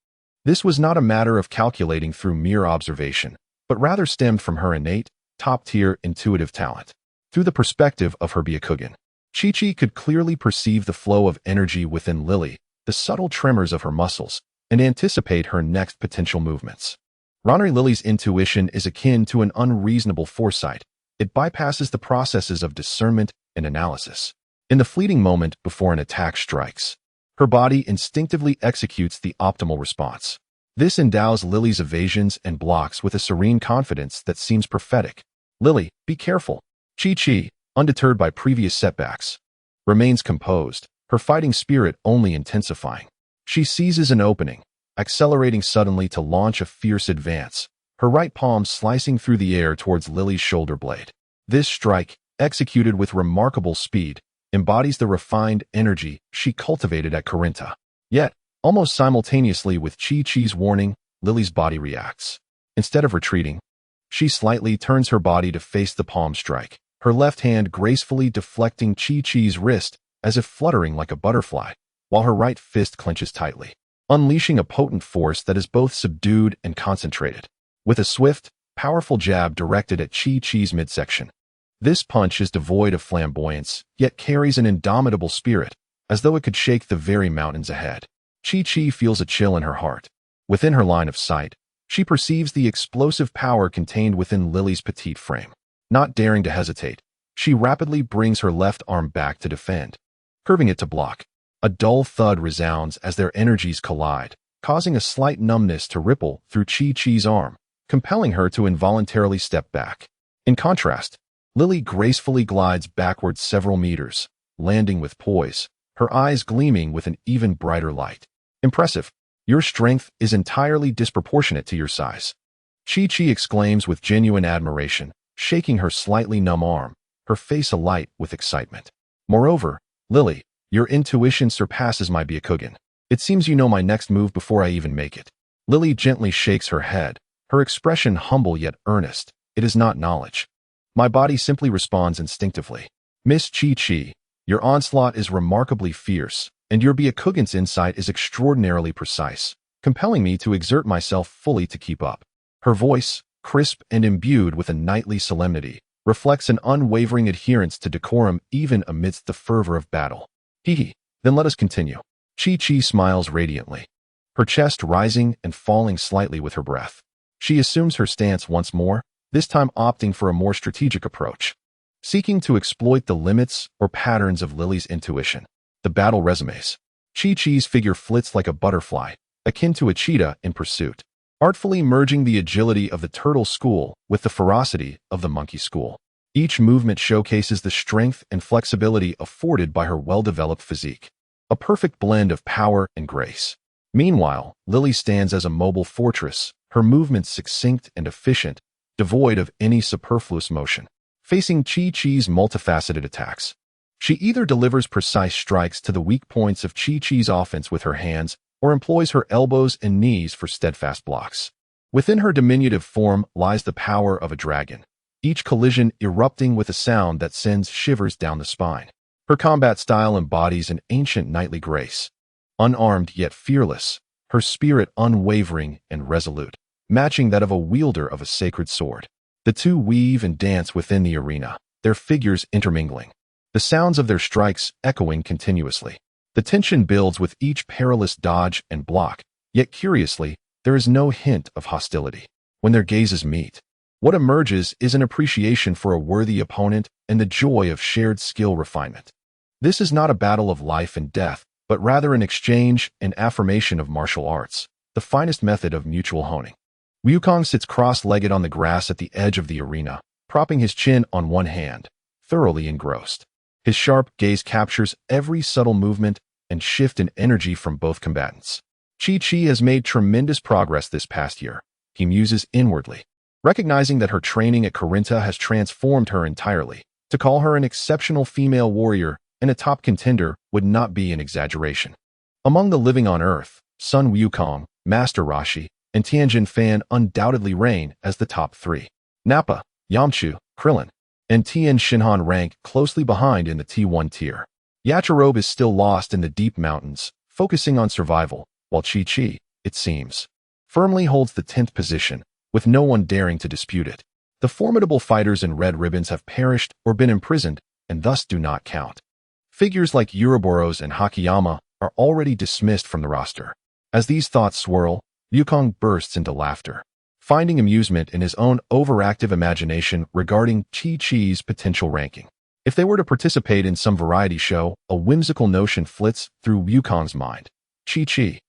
Speaker 1: This was not a matter of calculating through mere observation, but rather stemmed from her innate, top-tier intuitive talent. Through the perspective of her Byakugan, Chi-Chi could clearly perceive the flow of energy within Lily, the subtle tremors of her muscles, and anticipate her next potential movements. Ronnery Lily's intuition is akin to an unreasonable foresight. It bypasses the processes of discernment and analysis. In the fleeting moment before an attack strikes, her body instinctively executes the optimal response. This endows Lily's evasions and blocks with a serene confidence that seems prophetic. Lily, be careful. Chi-Chi, undeterred by previous setbacks, remains composed, her fighting spirit only intensifying. She seizes an opening, accelerating suddenly to launch a fierce advance, her right palm slicing through the air towards Lily's shoulder blade. This strike, executed with remarkable speed, embodies the refined energy she cultivated at Corinta. Yet, almost simultaneously with Chi-Chi's warning, Lily's body reacts. Instead of retreating, she slightly turns her body to face the palm strike, her left hand gracefully deflecting Chi-Chi's wrist as if fluttering like a butterfly, while her right fist clenches tightly, unleashing a potent force that is both subdued and concentrated. With a swift, powerful jab directed at Chi-Chi's midsection, this punch is devoid of flamboyance, yet carries an indomitable spirit, as though it could shake the very mountains ahead. Chi-Chi feels a chill in her heart. Within her line of sight, she perceives the explosive power contained within Lily's petite frame. Not daring to hesitate, she rapidly brings her left arm back to defend, curving it to block. A dull thud resounds as their energies collide, causing a slight numbness to ripple through Chi-Chi's arm, compelling her to involuntarily step back. In contrast, Lily gracefully glides backwards several meters, landing with poise, her eyes gleaming with an even brighter light. Impressive. Your strength is entirely disproportionate to your size. Chi-Chi exclaims with genuine admiration, shaking her slightly numb arm, her face alight with excitement. Moreover, Lily, your intuition surpasses my Byakugan. It seems you know my next move before I even make it. Lily gently shakes her head, her expression humble yet earnest. It is not knowledge. My body simply responds instinctively. Miss Chi-Chi, your onslaught is remarkably fierce, and your Byakugan's insight is extraordinarily precise, compelling me to exert myself fully to keep up. Her voice, crisp and imbued with a knightly solemnity, reflects an unwavering adherence to decorum even amidst the fervor of battle. Hee, then let us continue. Chi-Chi smiles radiantly, her chest rising and falling slightly with her breath. She assumes her stance once more, this time opting for a more strategic approach, seeking to exploit the limits or patterns of Lily's intuition. The battle resumes. Chi-Chi's figure flits like a butterfly, akin to a cheetah in pursuit, artfully merging the agility of the turtle school with the ferocity of the monkey school. Each movement showcases the strength and flexibility afforded by her well-developed physique, a perfect blend of power and grace. Meanwhile, Lily stands as a mobile fortress, her movements succinct and efficient, devoid of any superfluous motion. Facing Chi-Chi's multifaceted attacks, she either delivers precise strikes to the weak points of Chi-Chi's offense with her hands or employs her elbows and knees for steadfast blocks. Within her diminutive form lies the power of a dragon, each collision erupting with a sound that sends shivers down the spine. Her combat style embodies an ancient knightly grace. Unarmed yet fearless, her spirit unwavering and resolute, matching that of a wielder of a sacred sword. The two weave and dance within the arena, their figures intermingling, the sounds of their strikes echoing continuously. The tension builds with each perilous dodge and block, yet curiously, there is no hint of hostility. When their gazes meet, what emerges is an appreciation for a worthy opponent and the joy of shared skill refinement. This is not a battle of life and death, but rather an exchange and affirmation of martial arts, the finest method of mutual honing. Wukong sits cross-legged on the grass at the edge of the arena, propping his chin on one hand, thoroughly engrossed. His sharp gaze captures every subtle movement and shift in energy from both combatants. Chi-Chi has made tremendous progress this past year, he muses inwardly, recognizing that her training at Corinta has transformed her entirely. To call her an exceptional female warrior and a top contender would not be an exaggeration. Among the living on Earth, Sun Wukong, Master Roshi, and Tianjin Fan undoubtedly reign as the top three. Nappa, Yamchu, Krillin, and Tien Shinhan rank closely behind in the T1 tier. Yachirobe is still lost in the deep mountains, focusing on survival, while Chi-Chi, it seems, firmly holds the 10th position, with no one daring to dispute it. The formidable fighters in red ribbons have perished or been imprisoned, and thus do not count. Figures like Uroboros and Hakiyama are already dismissed from the roster. As these thoughts swirl, Yukong bursts into laughter, finding amusement in his own overactive imagination regarding Chi-Chi's potential ranking. If they were to participate in some variety show, a whimsical notion flits through Yukong's mind. Chi-Chi,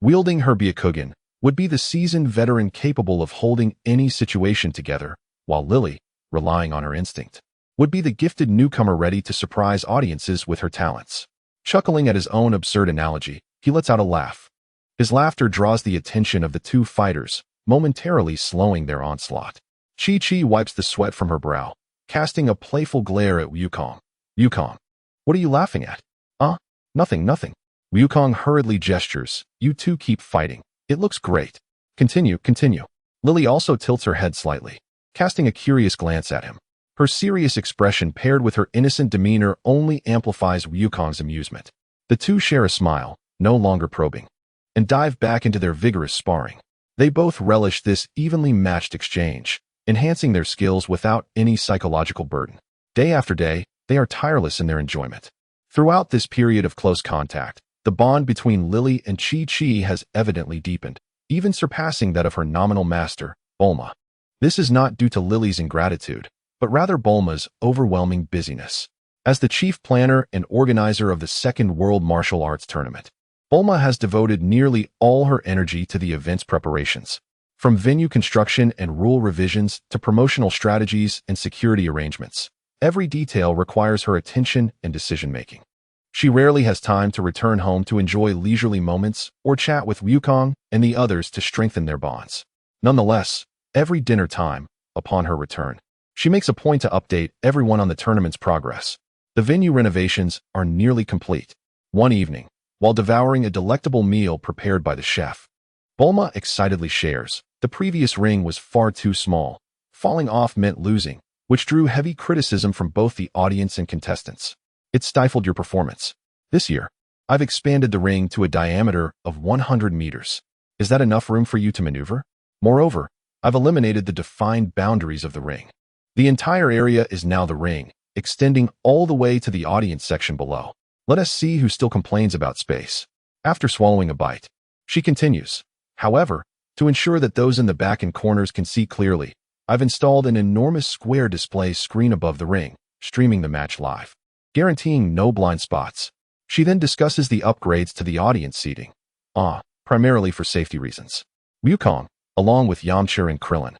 Speaker 1: wielding her Byakugan, would be the seasoned veteran capable of holding any situation together, while Lily, relying on her instinct, would be the gifted newcomer ready to surprise audiences with her talents. Chuckling at his own absurd analogy, he lets out a laugh. His laughter draws the attention of the two fighters, momentarily slowing their onslaught. Chi-Chi wipes the sweat from her brow, casting a playful glare at Yukong. Yukong, what are you laughing at? Nothing. Yukong hurriedly gestures. You two keep fighting. It looks great. Continue. Lily also tilts her head slightly, casting a curious glance at him. Her serious expression paired with her innocent demeanor only amplifies Yukong's amusement. The two share a smile, no longer probing, and dive back into their vigorous sparring. They both relish this evenly matched exchange, enhancing their skills without any psychological burden. Day after day, they are tireless in their enjoyment. Throughout this period of close contact, the bond between Lily and Chi-Chi has evidently deepened, even surpassing that of her nominal master, Bulma. This is not due to Lily's ingratitude, but rather Bulma's overwhelming busyness. As the chief planner and organizer of the Second World Martial Arts Tournament, Bulma has devoted nearly all her energy to the event's preparations. From venue construction and rule revisions to promotional strategies and security arrangements, every detail requires her attention and decision-making. She rarely has time to return home to enjoy leisurely moments or chat with Yukong and the others to strengthen their bonds. Nonetheless, every dinner time, upon her return, she makes a point to update everyone on the tournament's progress. The venue renovations are nearly complete. One evening, while devouring a delectable meal prepared by the chef, Bulma excitedly shares, the previous ring was far too small. Falling off meant losing, which drew heavy criticism from both the audience and contestants. It stifled your performance. This year, I've expanded the ring to a diameter of 100 meters. Is that enough room for you to maneuver? Moreover, I've eliminated the defined boundaries of the ring. The entire area is now the ring, extending all the way to the audience section below. Let us see who still complains about space. After swallowing a bite, she continues. However, to ensure that those in the back and corners can see clearly, I've installed an enormous square display screen above the ring, streaming the match live, guaranteeing no blind spots. She then discusses the upgrades to the audience seating, primarily for safety reasons. Yukong, along with Yamcha and Krillin,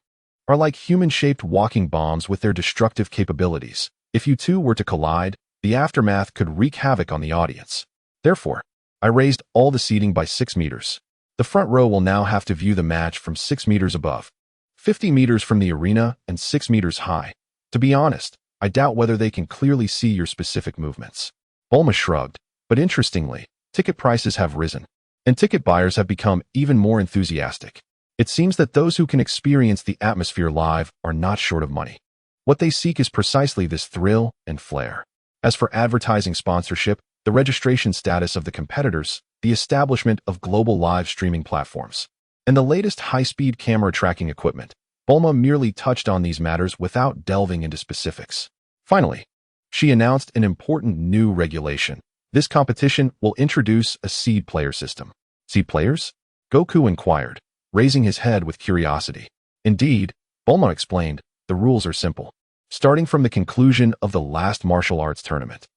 Speaker 1: are like human-shaped walking bombs with their destructive capabilities. If you two were to collide, the aftermath could wreak havoc on the audience. Therefore, I raised all the seating by 6 meters. The front row will now have to view the match from 6 meters above, 50 meters from the arena, and 6 meters high. To be honest, I doubt whether they can clearly see your specific movements. Bulma shrugged, but interestingly, ticket prices have risen, and ticket buyers have become even more enthusiastic. It seems that those who can experience the atmosphere live are not short of money. What they seek is precisely this thrill and flair. As for advertising sponsorship, the registration status of the competitors, the establishment of global live streaming platforms, and the latest high-speed camera tracking equipment, Bulma merely touched on these matters without delving into specifics. Finally, she announced an important new regulation. This competition will introduce a seed player system. Seed players? Goku inquired, raising his head with curiosity. Indeed, Bulma explained, the rules are simple. Starting from the conclusion of the last martial arts tournament,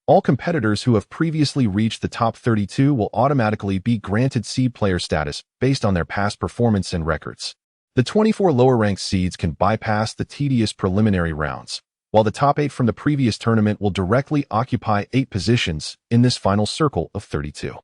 Speaker 1: all competitors who have previously reached the top 32 will automatically be granted seed player status based on their past performance and records. The 24 lower-ranked seeds can bypass the tedious preliminary rounds, while the top 8 from the previous tournament will directly occupy 8 positions in this final circle of 32.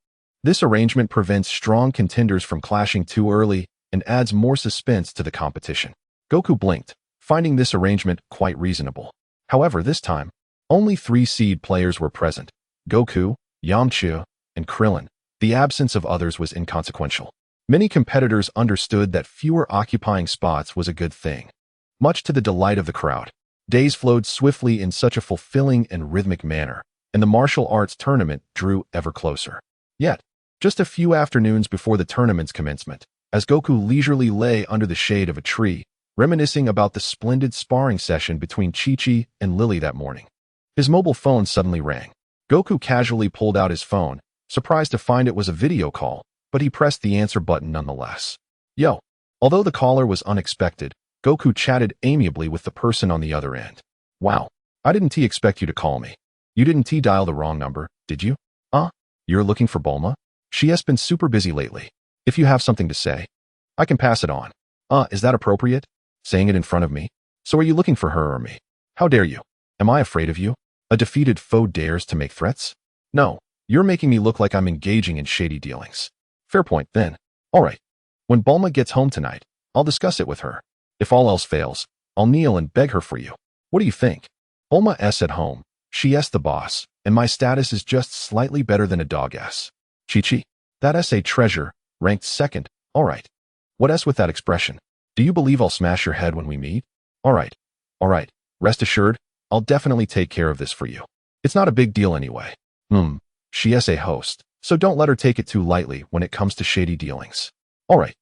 Speaker 1: This arrangement prevents strong contenders from clashing too early and adds more suspense to the competition. Goku blinked, finding this arrangement quite reasonable. However, this time, only 3 seed players were present: Goku, Yamcha, and Krillin. The absence of others was inconsequential. Many competitors understood that fewer occupying spots was a good thing. Much to the delight of the crowd, days flowed swiftly in such a fulfilling and rhythmic manner, and the martial arts tournament drew ever closer. Yet, just a few afternoons before the tournament's commencement, as Goku leisurely lay under the shade of a tree, reminiscing about the splendid sparring session between Chi-Chi and Lily that morning, his mobile phone suddenly rang. Goku casually pulled out his phone, surprised to find it was a video call, but he pressed the answer button nonetheless. Yo. Although the caller was unexpected, Goku chatted amiably with the person on the other end. Wow. I didn't expect you to call me. You didn't dial the wrong number, did you? You're looking for Bulma? She has been super busy lately. If you have something to say, I can pass it on. Is that appropriate? Saying it in front of me? So are you looking for her or me? How dare you? Am I afraid of you? A defeated foe dares to make threats? No, you're making me look like I'm engaging in shady dealings. Fair point, then. All right. When Bulma gets home tonight, I'll discuss it with her. If all else fails, I'll kneel and beg her for you. What do you think? Bulma's at home. She's the boss, and my status is just slightly better than a dog's. Chi-Chi. That's a treasure, ranked second. All right. What's with that expression? Do you believe I'll smash your head when we meet? All right. Rest assured, I'll definitely take care of this for you. It's not a big deal anyway. She's a host, so don't let her take it too lightly when it comes to shady dealings. All right.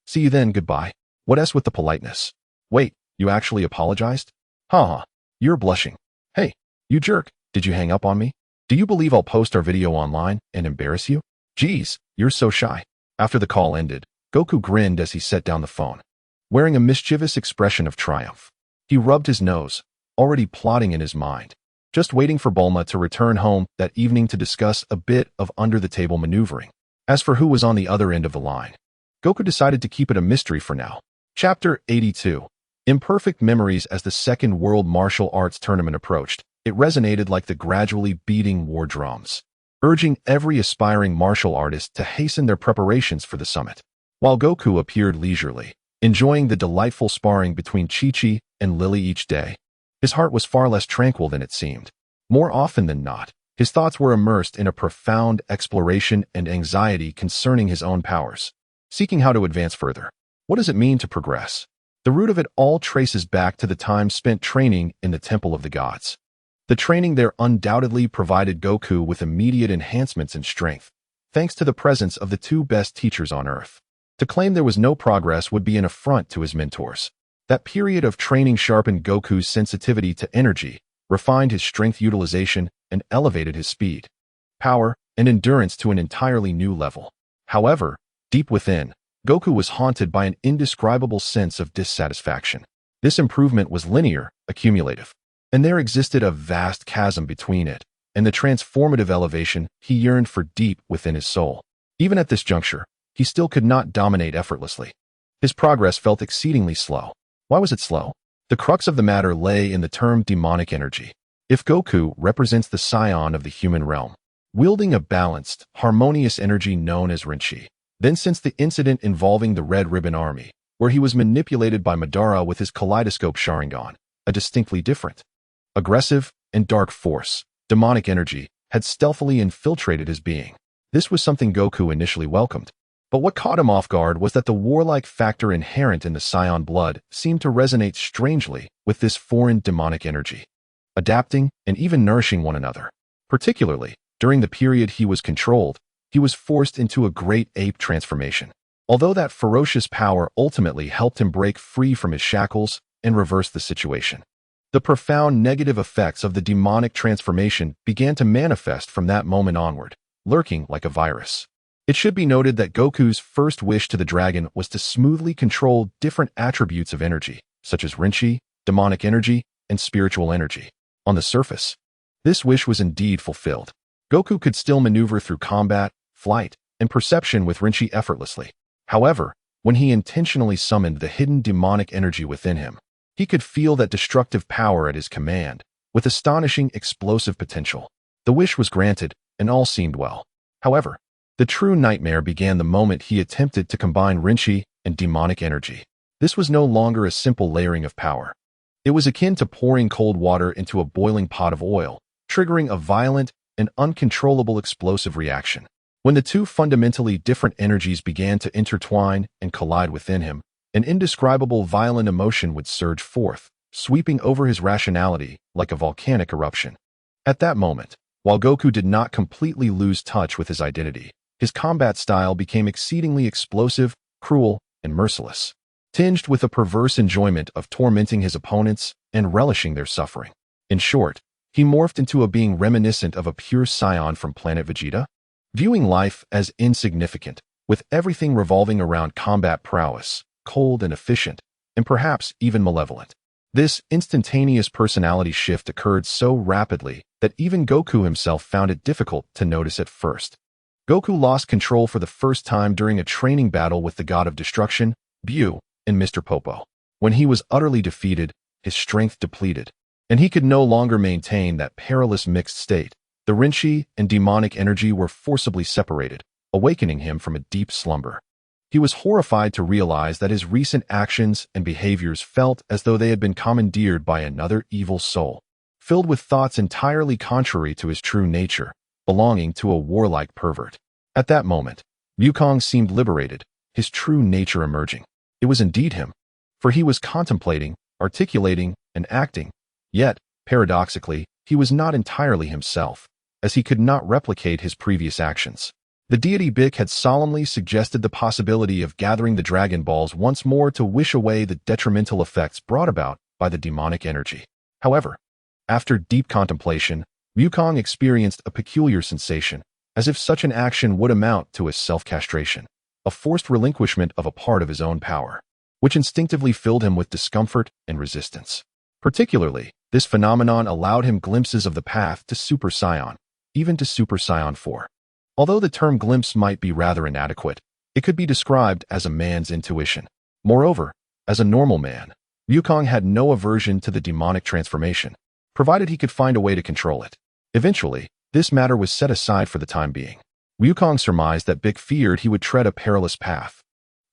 Speaker 1: See you then, goodbye. What's with the politeness? Wait, you actually apologized? Haha, you're blushing. Hey, you jerk, did you hang up on me? Do you believe I'll post our video online and embarrass you? Geez, you're so shy. After the call ended, Goku grinned as he set down the phone, wearing a mischievous expression of triumph. He rubbed his nose, already plotting in his mind, just waiting for Bulma to return home that evening to discuss a bit of under-the-table maneuvering. As for who was on the other end of the line, Goku decided to keep it a mystery for now. Chapter 82. Imperfect memories. As the Second World Martial Arts Tournament approached, it resonated like the gradually beating war drums, urging every aspiring martial artist to hasten their preparations for the summit. While Goku appeared leisurely, enjoying the delightful sparring between Chi-Chi and Lily each day, his heart was far less tranquil than it seemed. More often than not, his thoughts were immersed in a profound exploration and anxiety concerning his own powers, seeking how to advance further. What does it mean to progress? The root of it all traces back to the time spent training in the Temple of the Gods. The training there undoubtedly provided Goku with immediate enhancements in strength, thanks to the presence of the two best teachers on Earth. To claim there was no progress would be an affront to his mentors. That period of training sharpened Goku's sensitivity to energy, refined his strength utilization, and elevated his speed, power, and endurance to an entirely new level. However, deep within, Goku was haunted by an indescribable sense of dissatisfaction. This improvement was linear, accumulative, and there existed a vast chasm between it and the transformative elevation he yearned for deep within his soul. Even at this juncture, he still could not dominate effortlessly. His progress felt exceedingly slow. Why was it slow? The crux of the matter lay in the term demonic energy. If Goku represents the scion of the human realm, wielding a balanced, harmonious energy known as Rinchi, then since the incident involving the Red Ribbon Army, where he was manipulated by Madara with his kaleidoscope Sharingan, a distinctly different, aggressive, and dark force, demonic energy, had stealthily infiltrated his being. This was something Goku initially welcomed. But what caught him off guard was that the warlike factor inherent in the Scion blood seemed to resonate strangely with this foreign demonic energy, adapting and even nourishing one another. Particularly, during the period he was controlled, he was forced into a great ape transformation. Although that ferocious power ultimately helped him break free from his shackles and reverse the situation, the profound negative effects of the demonic transformation began to manifest from that moment onward, lurking like a virus. It should be noted that Goku's first wish to the dragon was to smoothly control different attributes of energy, such as Rinchi, demonic energy, and spiritual energy. On the surface, this wish was indeed fulfilled. Goku could still maneuver through combat, flight, and perception with Rinchi effortlessly. However, when he intentionally summoned the hidden demonic energy within him, he could feel that destructive power at his command, with astonishing explosive potential. The wish was granted, and all seemed well. However, the true nightmare began the moment he attempted to combine Rinchi and demonic energy. This was no longer a simple layering of power. It was akin to pouring cold water into a boiling pot of oil, triggering a violent and uncontrollable explosive reaction. When the two fundamentally different energies began to intertwine and collide within him, an indescribable violent emotion would surge forth, sweeping over his rationality like a volcanic eruption. At that moment, while Goku did not completely lose touch with his identity, his combat style became exceedingly explosive, cruel, and merciless, tinged with a perverse enjoyment of tormenting his opponents and relishing their suffering. In short, he morphed into a being reminiscent of a pure scion from planet Vegeta. Viewing life as insignificant, with everything revolving around combat prowess, cold and efficient, and perhaps even malevolent. This instantaneous personality shift occurred so rapidly that even Goku himself found it difficult to notice at first. Goku lost control for the first time during a training battle with the god of destruction, Bu, and Mr. Popo. When he was utterly defeated, his strength depleted, and he could no longer maintain that perilous mixed state. The Rinchi and demonic energy were forcibly separated, awakening him from a deep slumber. He was horrified to realize that his recent actions and behaviors felt as though they had been commandeered by another evil soul, filled with thoughts entirely contrary to his true nature, belonging to a warlike pervert. At that moment, Wukong seemed liberated, his true nature emerging. It was indeed him, for he was contemplating, articulating, and acting. Yet, paradoxically, he was not entirely himself, as he could not replicate his previous actions. The deity Bik had solemnly suggested the possibility of gathering the Dragon Balls once more to wish away the detrimental effects brought about by the demonic energy. However, after deep contemplation, Wukong experienced a peculiar sensation, as if such an action would amount to a self-castration, a forced relinquishment of a part of his own power, which instinctively filled him with discomfort and resistance. Particularly, this phenomenon allowed him glimpses of the path to Super Saiyan, even to Super Saiyan 4. Although the term glimpse might be rather inadequate, it could be described as a man's intuition. Moreover, as a normal man, Wukong had no aversion to the demonic transformation, provided he could find a way to control it. Eventually, this matter was set aside for the time being. Wukong surmised that Bik feared he would tread a perilous path.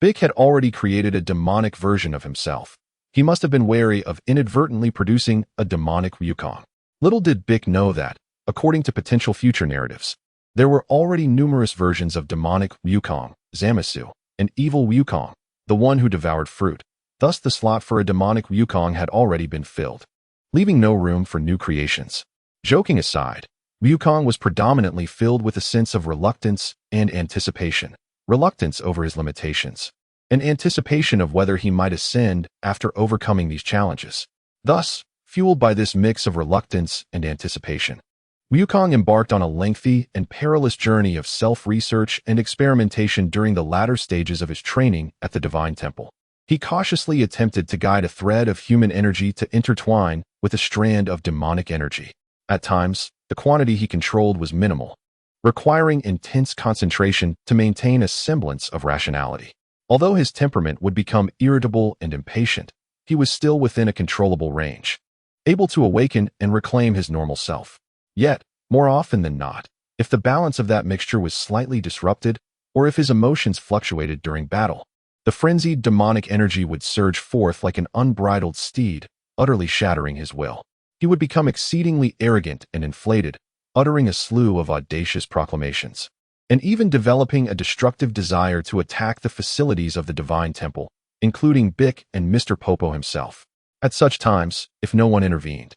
Speaker 1: Bik had already created a demonic version of himself. He must have been wary of inadvertently producing a demonic Wukong. Little did Bik know that, according to potential future narratives, there were already numerous versions of demonic Wukong, Zamasu, and evil Wukong, the one who devoured fruit. Thus the slot for a demonic Wukong had already been filled, leaving no room for new creations. Joking aside, Wukong was predominantly filled with a sense of reluctance and anticipation. Reluctance over his limitations, and anticipation of whether he might ascend after overcoming these challenges. Thus, fueled by this mix of reluctance and anticipation, Wukong embarked on a lengthy and perilous journey of self-research and experimentation during the latter stages of his training at the Divine Temple. He cautiously attempted to guide a thread of human energy to intertwine with a strand of demonic energy. At times, the quantity he controlled was minimal, requiring intense concentration to maintain a semblance of rationality. Although his temperament would become irritable and impatient, he was still within a controllable range, able to awaken and reclaim his normal self. Yet, more often than not, if the balance of that mixture was slightly disrupted, or if his emotions fluctuated during battle, the frenzied demonic energy would surge forth like an unbridled steed, utterly shattering his will. He would become exceedingly arrogant and inflated, uttering a slew of audacious proclamations, and even developing a destructive desire to attack the facilities of the Divine Temple, including Bik and Mr. Popo himself. At such times, if no one intervened,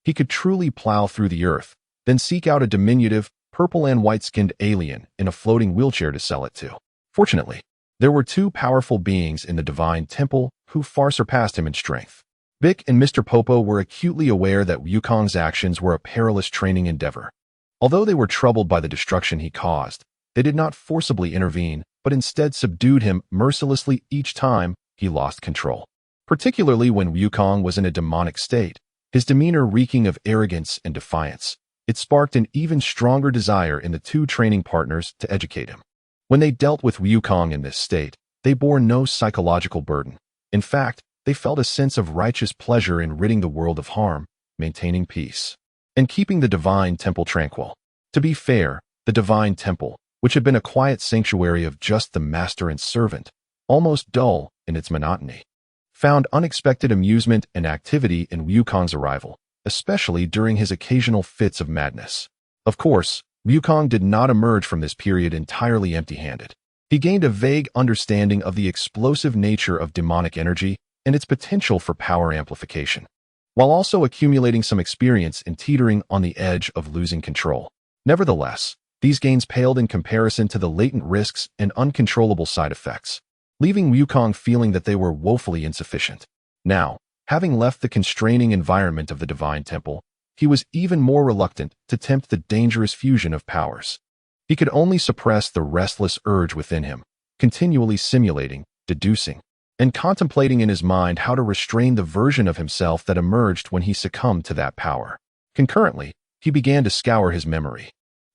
Speaker 1: he could truly plow through the earth, then seek out a diminutive, purple and white-skinned alien in a floating wheelchair to sell it to. Fortunately, there were two powerful beings in the Divine Temple who far surpassed him in strength. Bik and Mr. Popo were acutely aware that Wukong's actions were a perilous training endeavor. Although they were troubled by the destruction he caused, they did not forcibly intervene, but instead subdued him mercilessly each time he lost control. Particularly when Wukong was in a demonic state, his demeanor reeking of arrogance and defiance, it sparked an even stronger desire in the two training partners to educate him. When they dealt with Wukong in this state, they bore no psychological burden. In fact, they felt a sense of righteous pleasure in ridding the world of harm, maintaining peace, and keeping the Divine Temple tranquil. To be fair, the Divine Temple, which had been a quiet sanctuary of just the master and servant, almost dull in its monotony, found unexpected amusement and activity in Wukong's arrival, especially during his occasional fits of madness. Of course, Wukong did not emerge from this period entirely empty-handed. He gained a vague understanding of the explosive nature of demonic energy and its potential for power amplification, while also accumulating some experience in teetering on the edge of losing control. Nevertheless, these gains paled in comparison to the latent risks and uncontrollable side effects, leaving Wukong feeling that they were woefully insufficient. Now, having left the constraining environment of the Divine Temple, he was even more reluctant to tempt the dangerous fusion of powers. He could only suppress the restless urge within him, continually simulating, deducing, and contemplating in his mind how to restrain the version of himself that emerged when he succumbed to that power. Concurrently, he began to scour his memory,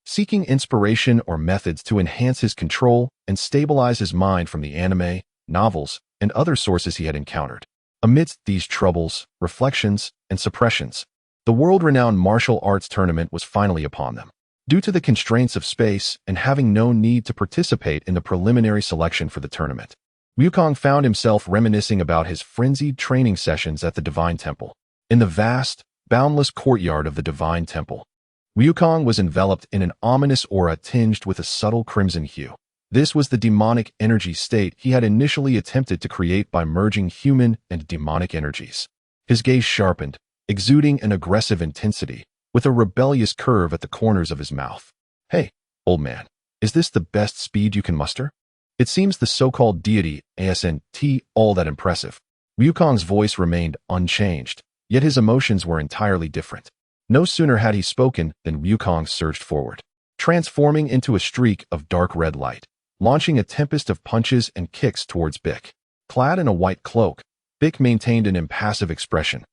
Speaker 1: seeking inspiration or methods to enhance his control and stabilize his mind from the anime, novels, and other sources he had encountered. Amidst these troubles, reflections, and suppressions, the world-renowned martial arts tournament was finally upon them. Due to the constraints of space and having no need to participate in the preliminary selection for the tournament, Wukong found himself reminiscing about his frenzied training sessions at the Divine Temple. In the vast, boundless courtyard of the Divine Temple, Wukong was enveloped in an ominous aura tinged with a subtle crimson hue. This was the demonic energy state he had initially attempted to create by merging human and demonic energies. His gaze sharpened, exuding an aggressive intensity, with a rebellious curve at the corners of his mouth. "Hey, old man, is this the best speed you can muster?" It seems the so-called deity isn't all that impressive. Wukong's voice remained unchanged, yet his emotions were entirely different. No sooner had he spoken than Wukong surged forward, transforming into a streak of dark red light, launching a tempest of punches and kicks towards Bick. Clad in a white cloak, Bick maintained an impassive expression,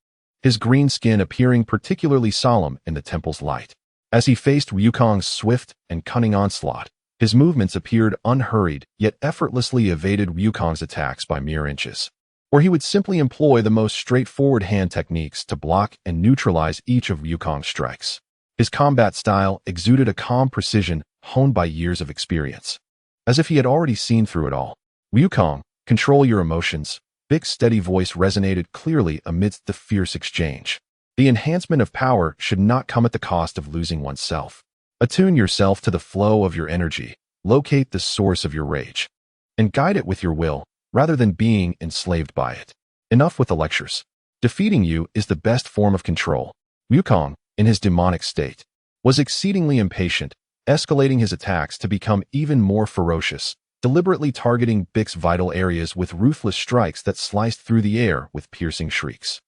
Speaker 1: his green skin appearing particularly solemn in the temple's light. As he faced Wukong's swift and cunning onslaught, his movements appeared unhurried, yet effortlessly evaded Wukong's attacks by mere inches. Or he would simply employ the most straightforward hand techniques to block and neutralize each of Wukong's strikes. His combat style exuded a calm precision honed by years of experience. As if he had already seen through it all. "Wukong, control your emotions." Bick's steady voice resonated clearly amidst the fierce exchange. The enhancement of power should not come at the cost of losing oneself. Attune yourself to the flow of your energy, locate the source of your rage, and guide it with your will, rather than being enslaved by it. Enough with the lectures. Defeating you is the best form of control. Wukong, in his demonic state, was exceedingly impatient, escalating his attacks to become even more ferocious, deliberately targeting Bick's vital areas with ruthless strikes that sliced through the air with piercing shrieks.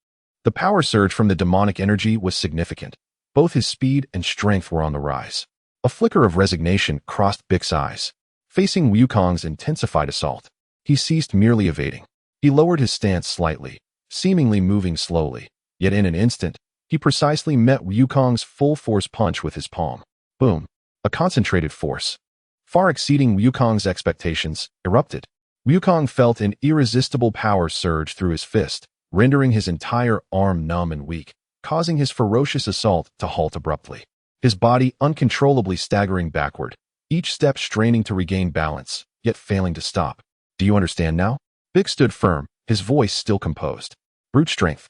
Speaker 1: The power surge from the demonic energy was significant. Both his speed and strength were on the rise. A flicker of resignation crossed Bick's eyes. Facing Wukong's intensified assault, he ceased merely evading. He lowered his stance slightly, seemingly moving slowly, yet in an instant, he precisely met Wukong's full-force punch with his palm. Boom! A concentrated force, far exceeding Wukong's expectations, erupted. Wukong felt an irresistible power surge through his fist, rendering his entire arm numb and weak, causing his ferocious assault to halt abruptly. His body uncontrollably staggering backward, each step straining to regain balance, yet failing to stop. "Do you understand now?" Bick stood firm, his voice still composed. "Brute strength,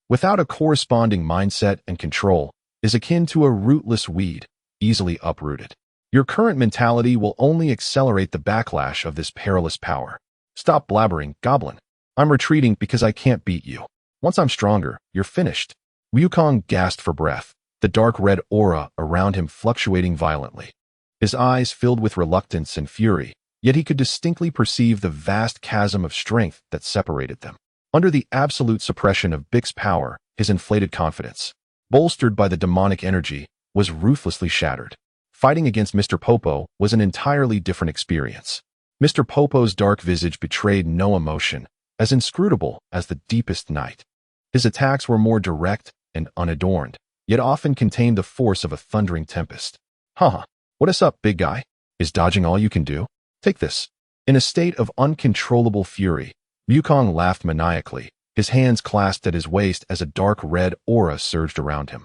Speaker 1: without a corresponding mindset and control, is akin to a rootless weed, easily uprooted. Your current mentality will only accelerate the backlash of this perilous power. Stop blabbering, goblin. I'm retreating because I can't beat you. Once I'm stronger, you're finished." Wukong gasped for breath, the dark red aura around him fluctuating violently. His eyes filled with reluctance and fury, yet he could distinctly perceive the vast chasm of strength that separated them. Under the absolute suppression of Bick's power, his inflated confidence, bolstered by the demonic energy, was ruthlessly shattered. Fighting against Mr. Popo was an entirely different experience. Mr. Popo's dark visage betrayed no emotion, as inscrutable as the deepest night. His attacks were more direct and unadorned, yet often contained the force of a thundering tempest. What is up, big guy? Is dodging all you can do? Take this." In a state of uncontrollable fury, Wukong laughed maniacally, his hands clasped at his waist as a dark red aura surged around him,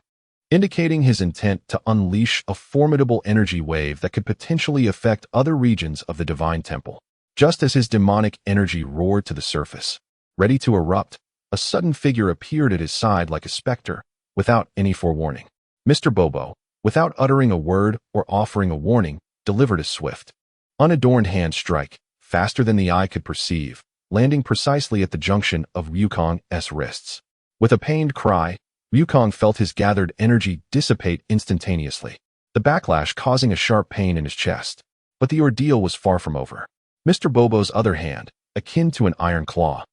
Speaker 1: indicating his intent to unleash a formidable energy wave that could potentially affect other regions of the Divine Temple. Just as his demonic energy roared to the surface, ready to erupt, a sudden figure appeared at his side like a specter, without any forewarning. Mr. Bobo, without uttering a word or offering a warning, delivered a swift, unadorned hand strike, faster than the eye could perceive, landing precisely at the junction of Wukong's wrists. With a pained cry, Wukong felt his gathered energy dissipate instantaneously, the backlash causing a sharp pain in his chest. But the ordeal was far from over. Mr. Bobo's other hand, akin to an iron claw,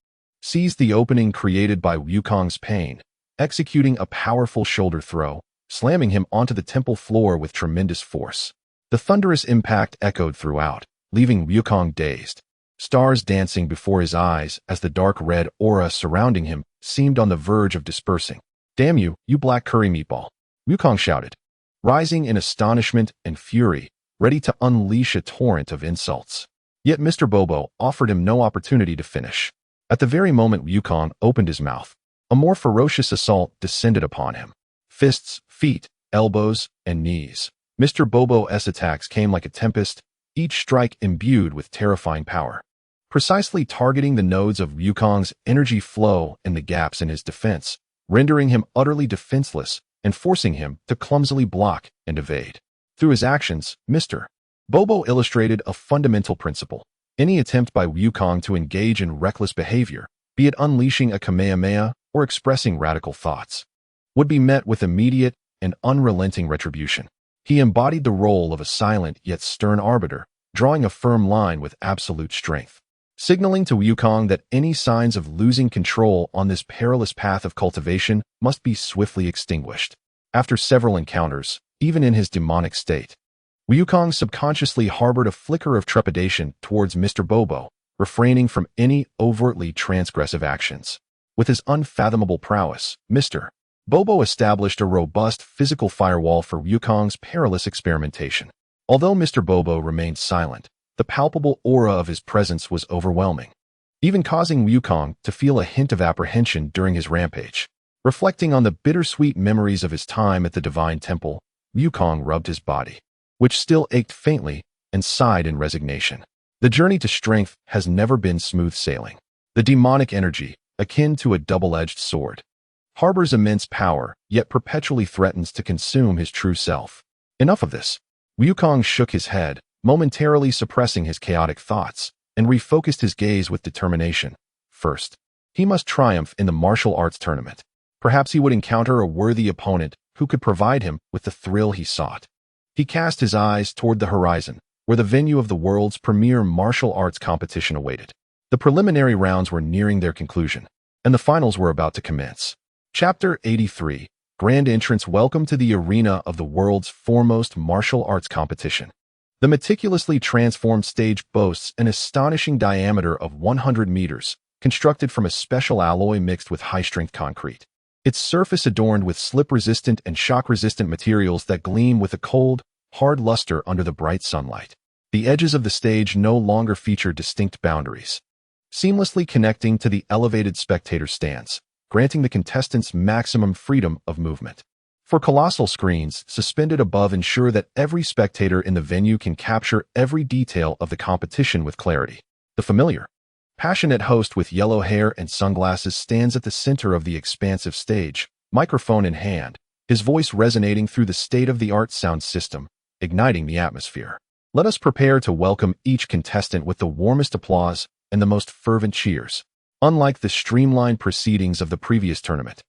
Speaker 1: seized the opening created by Wukong's pain, executing a powerful shoulder throw, slamming him onto the temple floor with tremendous force. The thunderous impact echoed throughout, leaving Wukong dazed. stars dancing before his eyes as the dark red aura surrounding him seemed on the verge of dispersing. "Damn you, you black curry meatball," Wukong shouted, rising in astonishment and fury, ready to unleash a torrent of insults. Yet Mr. Bobo offered him no opportunity to finish. At the very moment Wukong opened his mouth, a more ferocious assault descended upon him. Fists, feet, elbows, and knees. Mr. Bobo's attacks came like a tempest, each strike imbued with terrifying power, precisely targeting the nodes of Wukong's energy flow and the gaps in his defense, rendering him utterly defenseless and forcing him to clumsily block and evade. Through his actions, Mr. Bobo illustrated a fundamental principle. Any attempt by Wukong to engage in reckless behavior, be it unleashing a Kamehameha or expressing radical thoughts, would be met with immediate and unrelenting retribution. He embodied the role of a silent yet stern arbiter, drawing a firm line with absolute strength, signaling to Wukong that any signs of losing control on this perilous path of cultivation must be swiftly extinguished. After several encounters, even in his demonic state, Wukong subconsciously harbored a flicker of trepidation towards Mr. Bobo, refraining from any overtly transgressive actions. With his unfathomable prowess, Mr. Bobo established a robust physical firewall for Wukong's perilous experimentation. Although Mr. Bobo remained silent, the palpable aura of his presence was overwhelming, even causing Wukong to feel a hint of apprehension during his rampage. Reflecting on the bittersweet memories of his time at the Divine Temple, Wukong rubbed his body, which still ached faintly, and sighed in resignation. The journey to strength has never been smooth sailing. The demonic energy, akin to a double-edged sword, harbors immense power, yet perpetually threatens to consume his true self. Enough of this. Wukong shook his head, momentarily suppressing his chaotic thoughts, and refocused his gaze with determination. First, he must triumph in the martial arts tournament. Perhaps he would encounter a worthy opponent who could provide him with the thrill he sought. He cast his eyes toward the horizon, where the venue of the world's premier martial arts competition awaited. The preliminary rounds were nearing their conclusion, and the finals were about to commence. Chapter 83, Grand Entrance. Welcome to the arena of the world's foremost martial arts competition. The meticulously transformed stage boasts an astonishing diameter of 100 meters, constructed from a special alloy mixed with high-strength concrete. Its surface adorned with slip-resistant and shock-resistant materials that gleam with a cold, hard luster under the bright sunlight. The edges of the stage no longer feature distinct boundaries, seamlessly connecting to the elevated spectator stands, granting the contestants maximum freedom of movement. For colossal screens suspended above ensure that every spectator in the venue can capture every detail of the competition with clarity. The familiar, passionate host with yellow hair and sunglasses stands at the center of the expansive stage, microphone in hand, his voice resonating through the state-of-the-art sound system, igniting the atmosphere. Let us prepare to welcome each contestant with the warmest applause and the most fervent cheers. Unlike the streamlined proceedings of the previous tournament,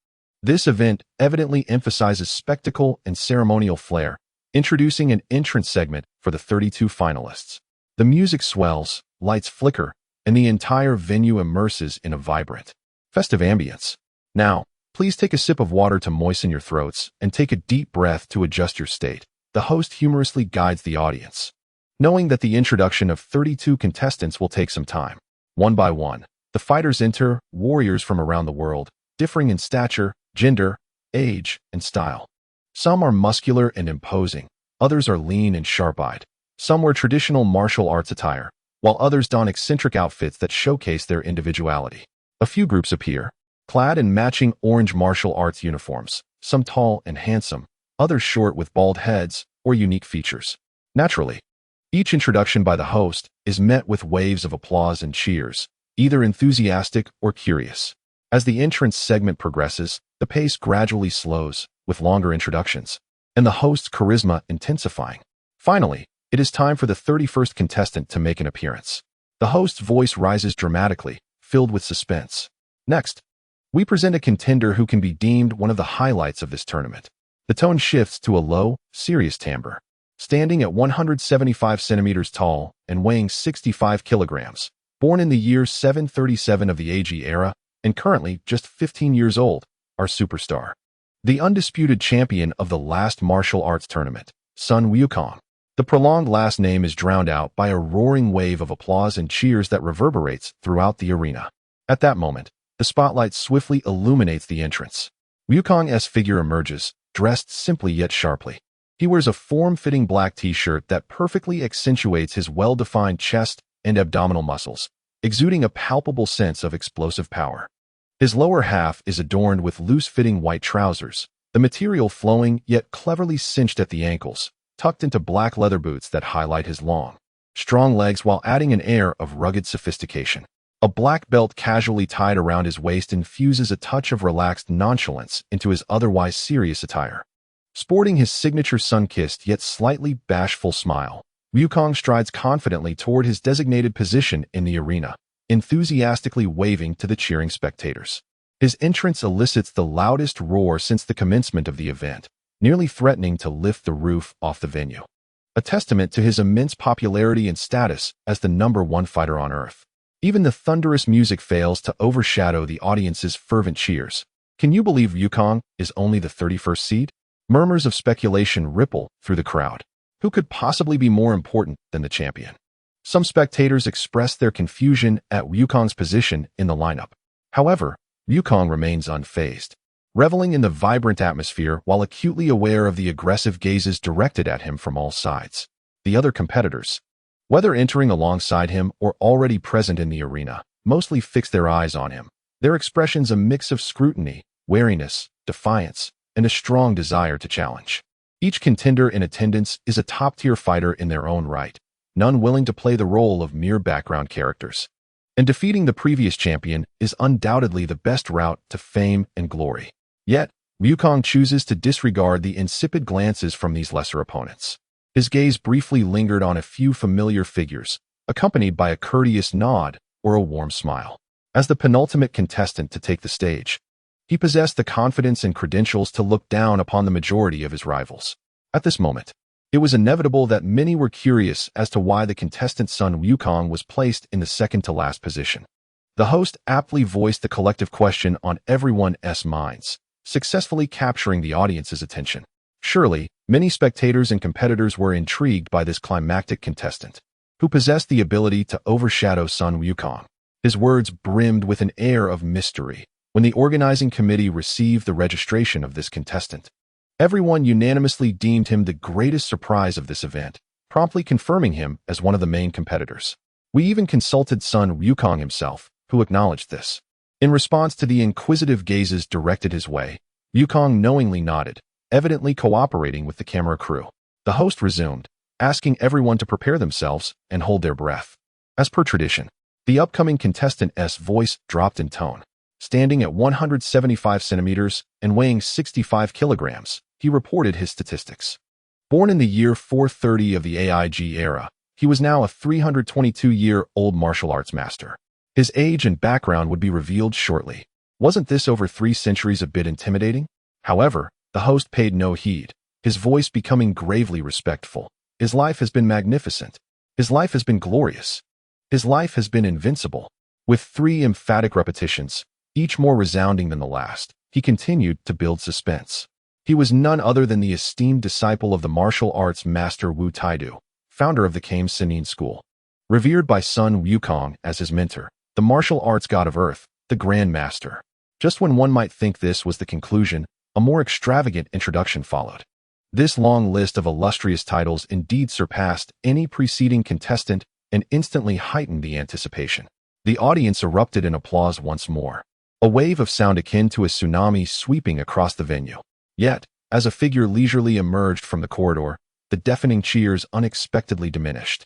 Speaker 1: this event evidently emphasizes spectacle and ceremonial flair, introducing an entrance segment for the 32 finalists. The music swells, lights flicker, and the entire venue immerses in a vibrant, festive ambience. Now, please take a sip of water to moisten your throats and take a deep breath to adjust your state. The host humorously guides the audience, knowing that the introduction of 32 contestants will take some time. One by one, the fighters enter, warriors from around the world, differing in stature, gender, age, and style. Some are muscular and imposing, others are lean and sharp-eyed. Some wear traditional martial arts attire, while others don eccentric outfits that showcase their individuality. A few groups appear, clad in matching orange martial arts uniforms, some tall and handsome, others short with bald heads or unique features. Naturally, each introduction by the host is met with waves of applause and cheers, either enthusiastic or curious. As the entrance segment progresses, the pace gradually slows, with longer introductions, and the host's charisma intensifying. Finally, it is time for the 31st contestant to make an appearance. The host's voice rises dramatically, filled with suspense. Next, we present a contender who can be deemed one of the highlights of this tournament. The tone shifts to a low, serious timbre. Standing at 175 centimeters tall and weighing 65 kilograms, born in the year 737 of the AG era, and currently just 15 years old, our superstar. The undisputed champion of the last martial arts tournament, Sun Wukong. The prolonged last name is drowned out by a roaring wave of applause and cheers that reverberates throughout the arena. At that moment, the spotlight swiftly illuminates the entrance. Wukong's figure emerges, dressed simply yet sharply. He wears a form-fitting black t-shirt that perfectly accentuates his well-defined chest and abdominal muscles, exuding a palpable sense of explosive power. His lower half is adorned with loose-fitting white trousers, the material flowing yet cleverly cinched at the ankles, tucked into black leather boots that highlight his long, strong legs while adding an air of rugged sophistication. A black belt casually tied around his waist infuses a touch of relaxed nonchalance into his otherwise serious attire. Sporting his signature sun-kissed yet slightly bashful smile, Wukong strides confidently toward his designated position in the arena, enthusiastically waving to the cheering spectators. His entrance elicits the loudest roar since the commencement of the event, nearly threatening to lift the roof off the venue. A testament to his immense popularity and status as the #1 fighter on Earth. Even the thunderous music fails to overshadow the audience's fervent cheers. Can you believe Wukong is only the 31st seed? Murmurs of speculation ripple through the crowd. Who could possibly be more important than the champion? Some spectators express their confusion at Wukong's position in the lineup. However, Wukong remains unfazed, reveling in the vibrant atmosphere while acutely aware of the aggressive gazes directed at him from all sides. The other competitors, whether entering alongside him or already present in the arena, mostly fix their eyes on him, their expressions a mix of scrutiny, wariness, defiance, and a strong desire to challenge. Each contender in attendance is a top-tier fighter in their own right, none willing to play the role of mere background characters. And defeating the previous champion is undoubtedly the best route to fame and glory. Yet, Wukong chooses to disregard the insipid glances from these lesser opponents. His gaze briefly lingered on a few familiar figures, accompanied by a courteous nod or a warm smile. As the penultimate contestant to take the stage, he possessed the confidence and credentials to look down upon the majority of his rivals. At this moment, it was inevitable that many were curious as to why the contestant's son Wukong was placed in the second-to-last position. The host aptly voiced the collective question on everyone's minds, successfully capturing the audience's attention. Surely, many spectators and competitors were intrigued by this climactic contestant, who possessed the ability to overshadow Sun Wukong. His words brimmed with an air of mystery when the organizing committee received the registration of this contestant. Everyone unanimously deemed him the greatest surprise of this event, promptly confirming him as one of the main competitors. We even consulted Sun Wukong himself, who acknowledged this. In response to the inquisitive gazes directed his way, Wukong knowingly nodded, evidently cooperating with the camera crew. The host resumed, asking everyone to prepare themselves and hold their breath. As per tradition, the upcoming contestant's voice dropped in tone. Standing at 175 centimeters and weighing 65 kilograms, he reported his statistics. Born in the year 430 of the AIG era, he was now a 322-year-old martial arts master. His age and background would be revealed shortly. Wasn't this over 3 centuries a bit intimidating? However, the host paid no heed, his voice becoming gravely respectful. His life has been magnificent. His life has been glorious. His life has been invincible. With 3 emphatic repetitions, each more resounding than the last, he continued to build suspense. He was none other than the esteemed disciple of the martial arts master Wu Taidu, founder of the Kame Sinin school. Revered by Sun Wukong as his mentor, the martial arts god of earth, the Grand Master. Just when one might think this was the conclusion, a more extravagant introduction followed. This long list of illustrious titles indeed surpassed any preceding contestant and instantly heightened the anticipation. The audience erupted in applause once more, a wave of sound akin to a tsunami sweeping across the venue. Yet, as a figure leisurely emerged from the corridor, the deafening cheers unexpectedly diminished,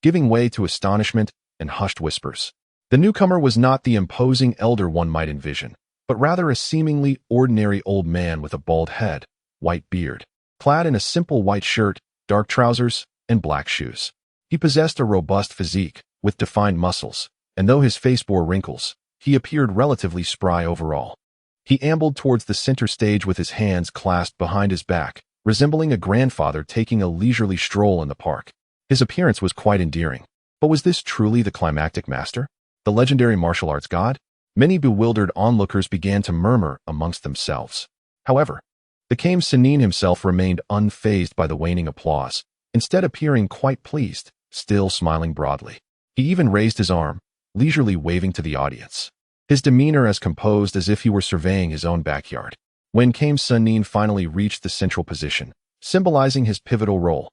Speaker 1: giving way to astonishment and hushed whispers. The newcomer was not the imposing elder one might envision, but rather a seemingly ordinary old man with a bald head, white beard, clad in a simple white shirt, dark trousers, and black shoes. He possessed a robust physique, with defined muscles, and though his face bore wrinkles, he appeared relatively spry overall. He ambled towards the center stage with his hands clasped behind his back, resembling a grandfather taking a leisurely stroll in the park. His appearance was quite endearing. But was this truly the climactic master? The legendary martial arts god? Many bewildered onlookers began to murmur amongst themselves. However, the Kame Sinin himself remained unfazed by the waning applause, instead appearing quite pleased, still smiling broadly. He even raised his arm, leisurely waving to the audience, his demeanor as composed as if he were surveying his own backyard. When Kame Sunin finally reached the central position, symbolizing his pivotal role,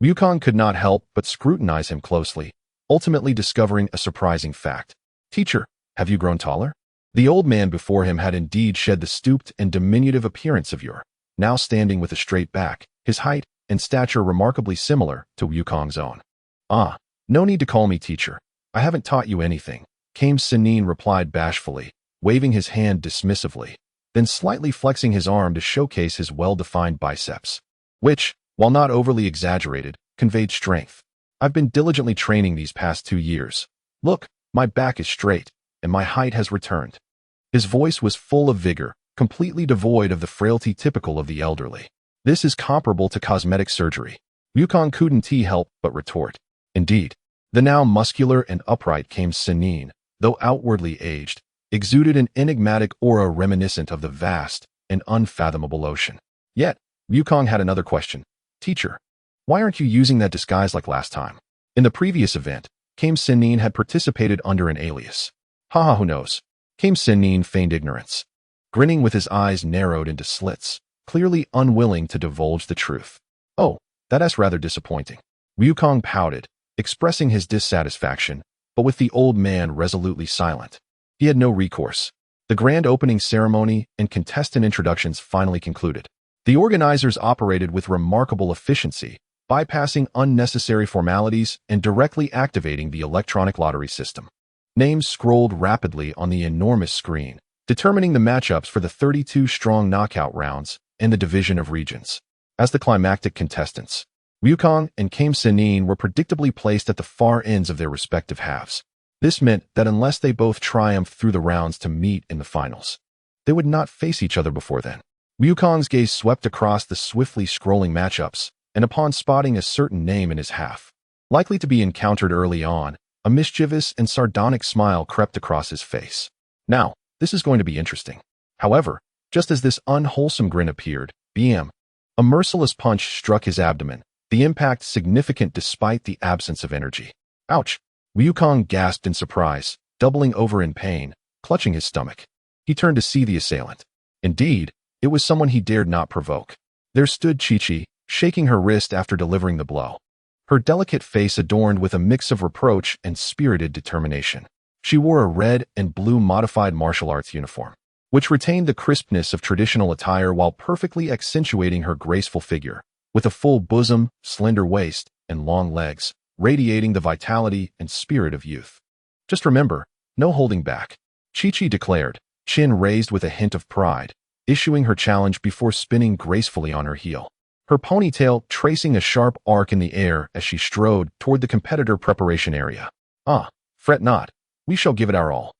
Speaker 1: Wukong could not help but scrutinize him closely, ultimately discovering a surprising fact. "Teacher, have you grown taller?" The old man before him had indeed shed the stooped and diminutive appearance of yore, now standing with a straight back, his height and stature remarkably similar to Wukong's own. "Ah, no need to call me teacher. I haven't taught you anything," Kame Sunin replied bashfully, waving his hand dismissively, then slightly flexing his arm to showcase his well-defined biceps, which, while not overly exaggerated, conveyed strength. "I've been diligently training these past 2 years. Look, my back is straight, and my height has returned." His voice was full of vigor, completely devoid of the frailty typical of the elderly. "This is comparable to cosmetic surgery." Wukong couldn't help but retort. Indeed, the now muscular and upright Kame Sunin, though outwardly aged, exuded an enigmatic aura reminiscent of the vast and unfathomable ocean. Yet, Wukong had another question. "Teacher, why aren't you using that disguise like last time?" In the previous event, Kame Sunin had participated under an alias. Haha, who knows? Kame Sunin feigned ignorance, grinning with his eyes narrowed into slits, clearly unwilling to divulge the truth. "Oh, that's rather disappointing." Wukong pouted, expressing his dissatisfaction, but with the old man resolutely silent. He had no recourse. The grand opening ceremony and contestant introductions finally concluded. The organizers operated with remarkable efficiency, bypassing unnecessary formalities and directly activating the electronic lottery system. Names scrolled rapidly on the enormous screen, determining the matchups for the 32-strong knockout rounds and the division of regions. As the climactic contestants, Wukong and Kame Sunin were predictably placed at the far ends of their respective halves. This meant that unless they both triumphed through the rounds to meet in the finals, they would not face each other before then. Wukong's gaze swept across the swiftly scrolling matchups, and upon spotting a certain name in his half, likely to be encountered early on, a mischievous and sardonic smile crept across his face. "Now, this is going to be interesting." However, just as this unwholesome grin appeared, bam, a merciless punch struck his abdomen, the impact significant despite the absence of energy. "Ouch!" Wukong gasped in surprise, doubling over in pain, clutching his stomach. He turned to see the assailant. Indeed, it was someone he dared not provoke. There stood Chi-Chi, shaking her wrist after delivering the blow, her delicate face adorned with a mix of reproach and spirited determination. She wore a red and blue modified martial arts uniform, which retained the crispness of traditional attire while perfectly accentuating her graceful figure, with a full bosom, slender waist, and long legs, radiating the vitality and spirit of youth. "Just remember, no holding back," Chi-Chi declared, chin raised with a hint of pride, issuing her challenge before spinning gracefully on her heel, her ponytail tracing a sharp arc in the air as she strode toward the competitor preparation area. "Ah, fret not, we shall give it our all."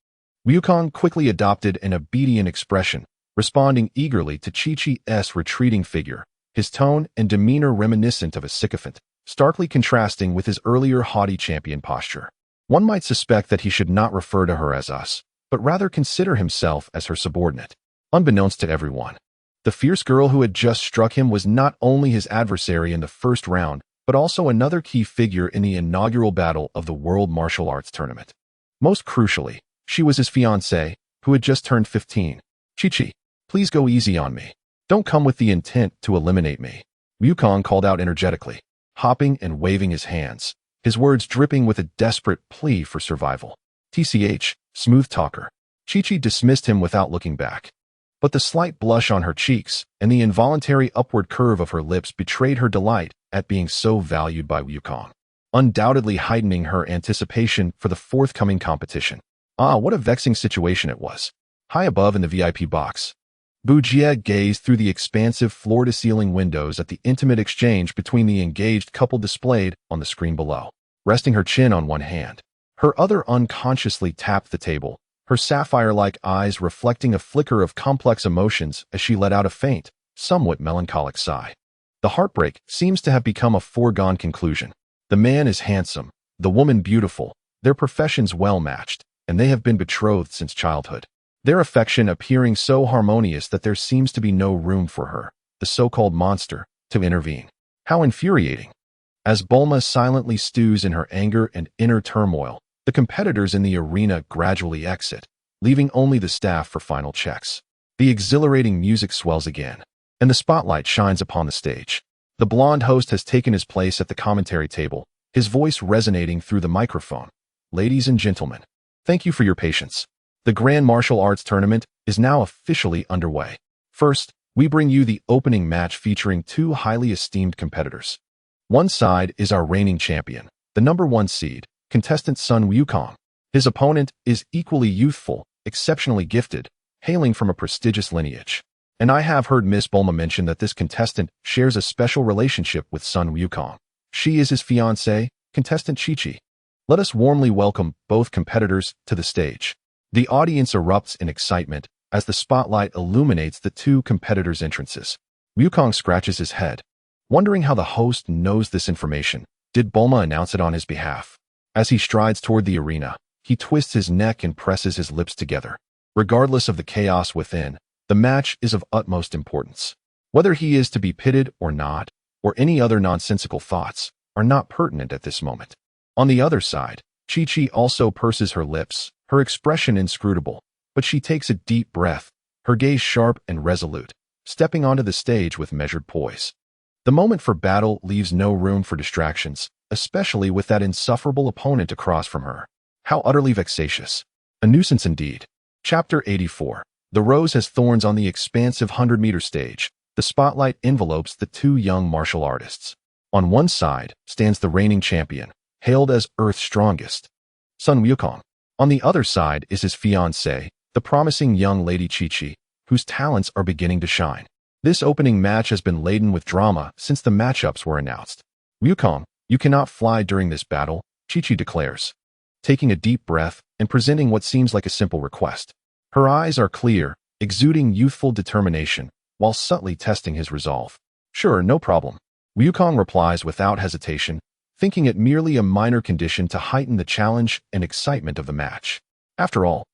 Speaker 1: Wukong quickly adopted an obedient expression, responding eagerly to Chi-Chi's retreating figure, his tone and demeanor reminiscent of a sycophant, starkly contrasting with his earlier haughty champion posture. One might suspect that he should not refer to her as us, but rather consider himself as her subordinate. Unbeknownst to everyone, the fierce girl who had just struck him was not only his adversary in the first round, but also another key figure in the inaugural battle of the World Martial Arts Tournament. Most crucially, she was his fiancée, who had just turned 15. "Chi-Chi, please go easy on me. Don't come with the intent to eliminate me," Wukong called out energetically, hopping and waving his hands, his words dripping with a desperate plea for survival. "TCH, smooth talker." Chi-Chi dismissed him without looking back. But the slight blush on her cheeks and the involuntary upward curve of her lips betrayed her delight at being so valued by Wukong, undoubtedly heightening her anticipation for the forthcoming competition. Ah, what a vexing situation it was. High above in the VIP box, Bujie gazed through the expansive floor-to-ceiling windows at the intimate exchange between the engaged couple displayed on the screen below. Resting her chin on one hand, her other unconsciously tapped the table, her sapphire-like eyes reflecting a flicker of complex emotions as she let out a faint, somewhat melancholic sigh. The heartbreak seems to have become a foregone conclusion. The man is handsome, the woman beautiful, their professions well-matched, and they have been betrothed since childhood. Their affection appearing so harmonious that there seems to be no room for her, the so-called monster, to intervene. How infuriating! As Bulma silently stews in her anger and inner turmoil, the competitors in the arena gradually exit, leaving only the staff for final checks. The exhilarating music swells again, and the spotlight shines upon the stage. The blonde host has taken his place at the commentary table, his voice resonating through the microphone. Ladies and gentlemen, thank you for your patience. The Grand Martial Arts Tournament is now officially underway. First, we bring you the opening match featuring two highly esteemed competitors. One side is our reigning champion, the #1 seed, contestant Sun Wukong. His opponent is equally youthful, exceptionally gifted, hailing from a prestigious lineage. And I have heard Miss Bulma mention that this contestant shares a special relationship with Sun Wukong. She is his fiancée, contestant Chi-Chi. Let us warmly welcome both competitors to the stage. The audience erupts in excitement as the spotlight illuminates the two competitors' entrances. Wukong scratches his head, wondering how the host knows this information. Did Bulma announce it on his behalf? As he strides toward the arena, he twists his neck and presses his lips together. Regardless of the chaos within, the match is of utmost importance. Whether he is to be pitted or not, or any other nonsensical thoughts, are not pertinent at this moment. On the other side, Chi-Chi also purses her lips, her expression inscrutable, but she takes a deep breath, her gaze sharp and resolute, stepping onto the stage with measured poise. The moment for battle leaves no room for distractions, especially with that insufferable opponent across from her. How utterly vexatious. A nuisance indeed. Chapter 84. The rose has thorns. On the expansive 100-meter stage, the spotlight envelopes the two young martial artists. On one side stands the reigning champion, hailed as Earth's strongest, Sun Wukong. On the other side is his fiancée, the promising young lady Chi-Chi, whose talents are beginning to shine. This opening match has been laden with drama since the matchups were announced. Wukong, you cannot fly during this battle, Chi-Chi declares, taking a deep breath and presenting what seems like a simple request. Her eyes are clear, exuding youthful determination, while subtly testing his resolve. Sure, no problem. Wukong replies without hesitation, thinking it merely a minor condition to heighten the challenge and excitement of the match. After all,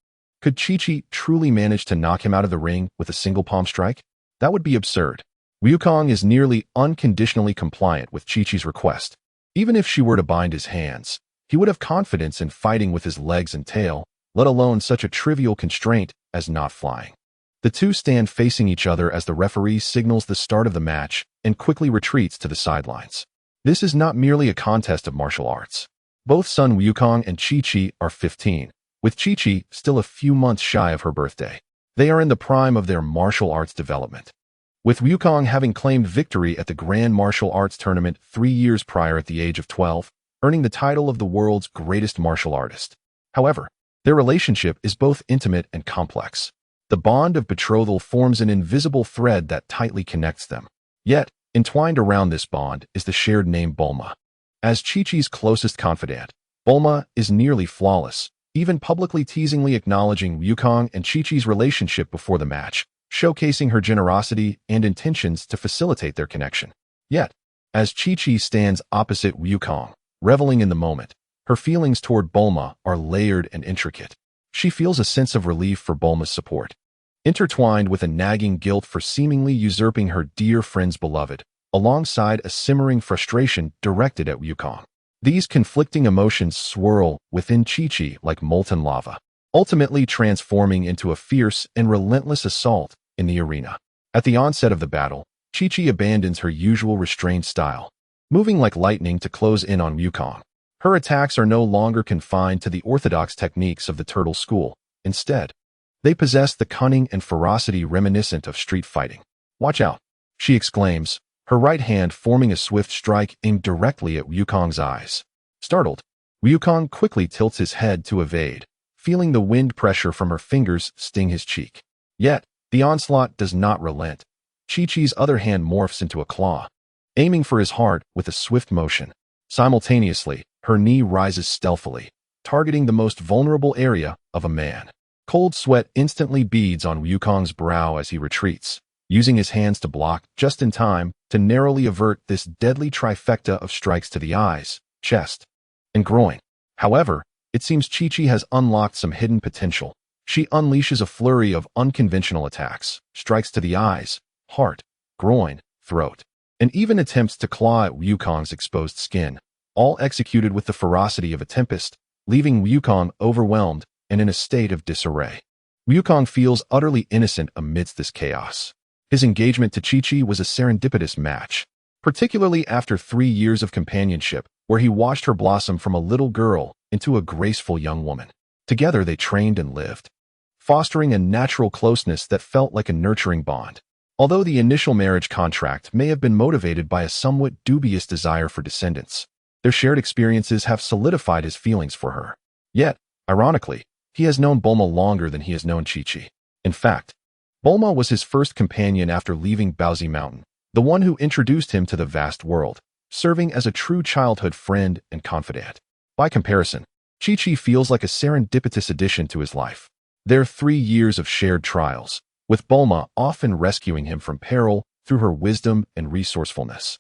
Speaker 1: could Chi-Chi truly manage to knock him out of the ring with a single palm strike? That would be absurd. Wukong is nearly unconditionally compliant with Chi-Chi's request. Even if she were to bind his hands, he would have confidence in fighting with his legs and tail, let alone such a trivial constraint as not flying. The two stand facing each other as the referee signals the start of the match and quickly retreats to the sidelines. This is not merely a contest of martial arts. Both Sun Wukong and Chi-Chi are 15, with Chi-Chi still a few months shy of her birthday. They are in the prime of their martial arts development, with Wukong having claimed victory at the Grand Martial Arts Tournament 3 years prior at the age of 12, earning the title of the world's greatest martial artist. However, their relationship is both intimate and complex. The bond of betrothal forms an invisible thread that tightly connects them. Yet, entwined around this bond is the shared name Bulma. As Chi-Chi's closest confidant, Bulma is nearly flawless, even publicly teasingly acknowledging Wukong and Chi-Chi's relationship before the match, showcasing her generosity and intentions to facilitate their connection. Yet, as Chi-Chi stands opposite Wukong, reveling in the moment, her feelings toward Bulma are layered and intricate. She feels a sense of relief for Bulma's support, intertwined with a nagging guilt for seemingly usurping her dear friend's beloved, alongside a simmering frustration directed at Wukong. These conflicting emotions swirl within Chi-Chi like molten lava, ultimately transforming into a fierce and relentless assault in the arena. At the onset of the battle, Chi-Chi abandons her usual restrained style, moving like lightning to close in on Wukong. Her attacks are no longer confined to the orthodox techniques of the turtle school. Instead, they possess the cunning and ferocity reminiscent of street fighting. Watch out, she exclaims, her right hand forming a swift strike aimed directly at Wukong's eyes. Startled, Wukong quickly tilts his head to evade, feeling the wind pressure from her fingers sting his cheek. Yet, the onslaught does not relent. Chi-Chi's other hand morphs into a claw, aiming for his heart with a swift motion. Simultaneously, her knee rises stealthily, targeting the most vulnerable area of a man. Cold sweat instantly beads on Wukong's brow as he retreats, using his hands to block just in time to narrowly avert this deadly trifecta of strikes to the eyes, chest, and groin. However, it seems Chi-Chi has unlocked some hidden potential. She unleashes a flurry of unconventional attacks, strikes to the eyes, heart, groin, throat, and even attempts to claw at Wukong's exposed skin, all executed with the ferocity of a tempest, leaving Wukong overwhelmed and in a state of disarray. Wukong feels utterly innocent amidst this chaos. His engagement to Chi-Chi was a serendipitous match, particularly after 3 years of companionship, where he watched her blossom from a little girl into a graceful young woman. Together they trained and lived, fostering a natural closeness that felt like a nurturing bond. Although the initial marriage contract may have been motivated by a somewhat dubious desire for descendants, their shared experiences have solidified his feelings for her. Yet, ironically, he has known Bulma longer than he has known Chi-Chi. In fact, Bulma was his first companion after leaving Baozi Mountain, the one who introduced him to the vast world, serving as a true childhood friend and confidant. By comparison, Chi-Chi feels like a serendipitous addition to his life. Their 3 years of shared trials, with Bulma often rescuing him from peril through her wisdom and resourcefulness,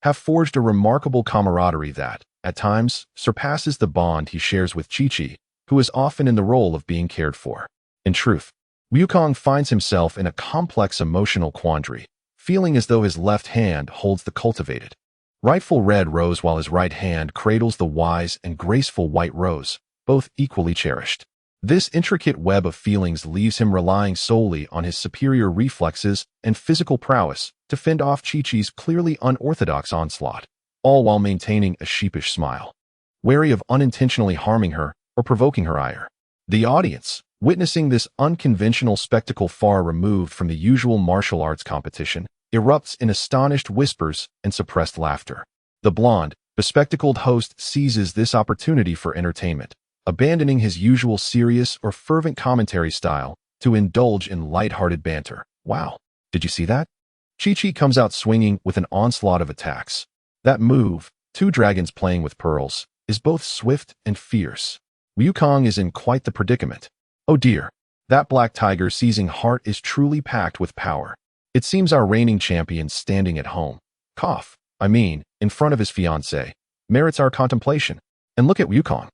Speaker 1: have forged a remarkable camaraderie that, at times, surpasses the bond he shares with Chi-Chi, who is often in the role of being cared for. In truth, Wukong finds himself in a complex emotional quandary, feeling as though his left hand holds the cultivated, rightful red rose while his right hand cradles the wise and graceful white rose, both equally cherished. This intricate web of feelings leaves him relying solely on his superior reflexes and physical prowess to fend off Chi-Chi's clearly unorthodox onslaught, all while maintaining a sheepish smile, wary of unintentionally harming her or provoking her ire. The audience, witnessing this unconventional spectacle far removed from the usual martial arts competition, erupts in astonished whispers and suppressed laughter. The blonde, bespectacled host seizes this opportunity for entertainment, abandoning his usual serious or fervent commentary style to indulge in light-hearted banter. Wow, did you see that? Chi-Chi comes out swinging with an onslaught of attacks. That move, 2 dragons playing with pearls, is both swift and fierce. Wukong is in quite the predicament. Oh dear, that black tiger seizing heart is truly packed with power. It seems our reigning champion standing at home, in front of his fiancée, merits our contemplation. And look at Wukong.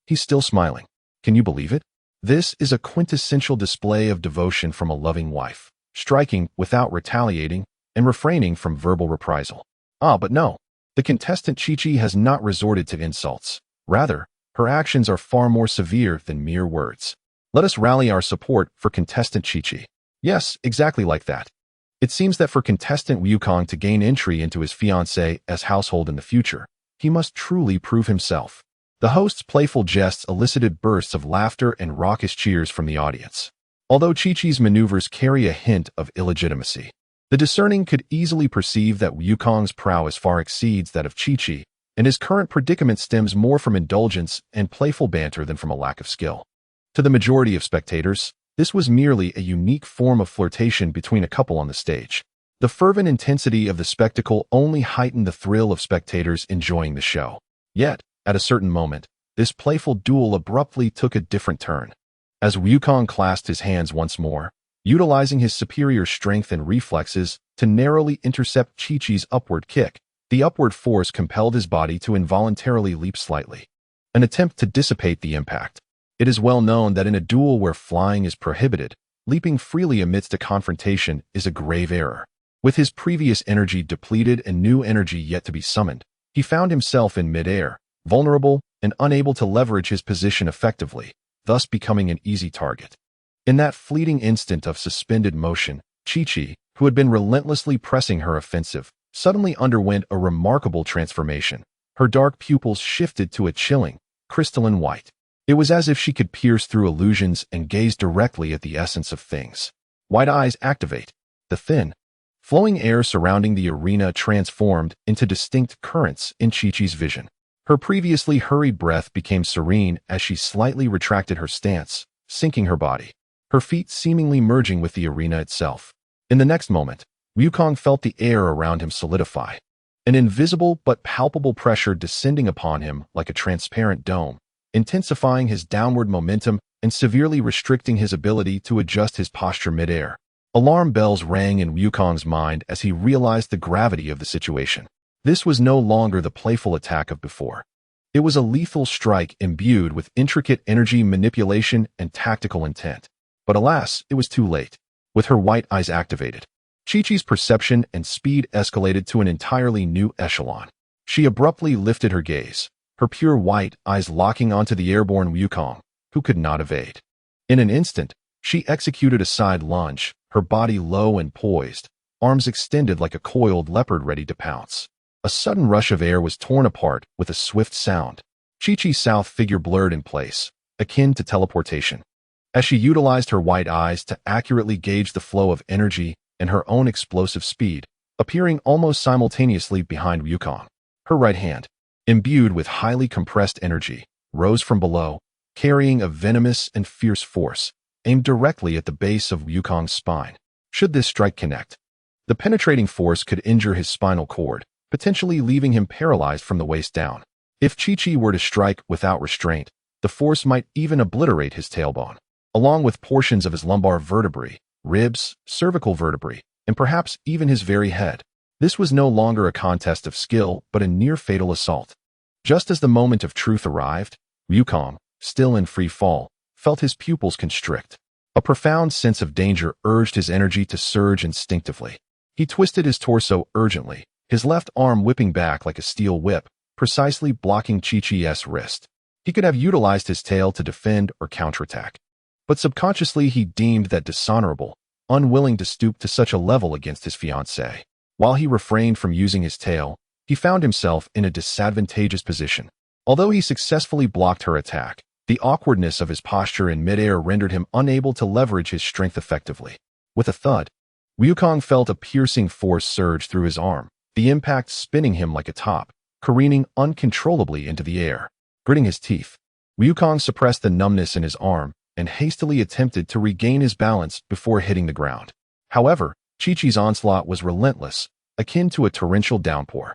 Speaker 1: He's still smiling. Can you believe it? This is a quintessential display of devotion from a loving wife, striking without retaliating and refraining from verbal reprisal. But no, the contestant Chi-Chi has not resorted to insults. Rather, her actions are far more severe than mere words. Let us rally our support for contestant Chi-Chi. Yes, exactly like that. It seems that for contestant Wukong to gain entry into his fiancée's household in the future, he must truly prove himself. The host's playful jests elicited bursts of laughter and raucous cheers from the audience. Although Chi-Chi's maneuvers carry a hint of illegitimacy, the discerning could easily perceive that Wukong's prowess far exceeds that of Chi-Chi, and his current predicament stems more from indulgence and playful banter than from a lack of skill. To the majority of spectators, this was merely a unique form of flirtation between a couple on the stage. The fervent intensity of the spectacle only heightened the thrill of spectators enjoying the show. Yet, at a certain moment, this playful duel abruptly took a different turn. As Wukong clasped his hands once more, utilizing his superior strength and reflexes to narrowly intercept Chi-Chi's upward kick, the upward force compelled his body to involuntarily leap slightly, an attempt to dissipate the impact. It is well known that in a duel where flying is prohibited, leaping freely amidst a confrontation is a grave error. With his previous energy depleted and new energy yet to be summoned, he found himself in midair, vulnerable and unable to leverage his position effectively, thus becoming an easy target. In that fleeting instant of suspended motion, Chi-Chi, who had been relentlessly pressing her offensive, suddenly underwent a remarkable transformation. Her dark pupils shifted to a chilling, crystalline white. It was as if she could pierce through illusions and gaze directly at the essence of things. White eyes activate. The thin, flowing air surrounding the arena transformed into distinct currents in Chi-Chi's vision. Her previously hurried breath became serene as she slightly retracted her stance, sinking her body, her feet seemingly merging with the arena itself. In the next moment, Wukong felt the air around him solidify, an invisible but palpable pressure descending upon him like a transparent dome, intensifying his downward momentum and severely restricting his ability to adjust his posture midair. Alarm bells rang in Wukong's mind as he realized the gravity of the situation. This was no longer the playful attack of before. It was a lethal strike imbued with intricate energy manipulation and tactical intent. But alas, it was too late. With her white eyes activated, Chi-Chi's perception and speed escalated to an entirely new echelon. She abruptly lifted her gaze, her pure white eyes locking onto the airborne Wukong, who could not evade. In an instant, she executed a side lunge, her body low and poised, arms extended like a coiled leopard ready to pounce. A sudden rush of air was torn apart with a swift sound. Chi-Chi's south figure blurred in place, akin to teleportation. As she utilized her white eyes to accurately gauge the flow of energy and her own explosive speed, appearing almost simultaneously behind Wukong. Her right hand, imbued with highly compressed energy, rose from below, carrying a venomous and fierce force, aimed directly at the base of Wukong's spine. Should this strike connect, the penetrating force could injure his spinal cord, potentially leaving him paralyzed from the waist down. If Chi-Chi were to strike without restraint, the force might even obliterate his tailbone, along with portions of his lumbar vertebrae, ribs, cervical vertebrae, and perhaps even his very head. This was no longer a contest of skill, but a near-fatal assault. Just as the moment of truth arrived, Wukong, still in free fall, felt his pupils constrict. A profound sense of danger urged his energy to surge instinctively. He twisted his torso urgently, his left arm whipping back like a steel whip, precisely blocking Chi-Chi's wrist. He could have utilized his tail to defend or counterattack, but subconsciously he deemed that dishonorable, unwilling to stoop to such a level against his fiancée. While he refrained from using his tail, he found himself in a disadvantageous position. Although he successfully blocked her attack, the awkwardness of his posture in midair rendered him unable to leverage his strength effectively. With a thud, Wukong felt a piercing force surge through his arm, the impact spinning him like a top, careening uncontrollably into the air. Gritting his teeth, Wukong suppressed the numbness in his arm and hastily attempted to regain his balance before hitting the ground. However, Chi-Chi's onslaught was relentless, akin to a torrential downpour.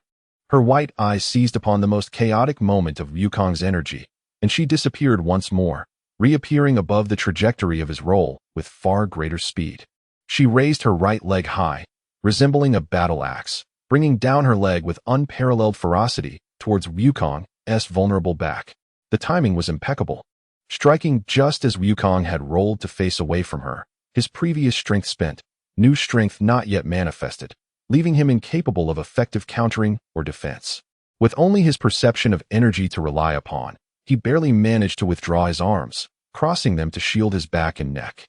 Speaker 1: Her white eyes seized upon the most chaotic moment of Wukong's energy, and she disappeared once more, reappearing above the trajectory of his roll with far greater speed. She raised her right leg high, resembling a battle axe, bringing down her leg with unparalleled ferocity towards Wukong's vulnerable back. The timing was impeccable. Striking just as Wukong had rolled to face away from her, his previous strength spent, new strength not yet manifested, leaving him incapable of effective countering or defense. With only his perception of energy to rely upon, he barely managed to withdraw his arms, crossing them to shield his back and neck.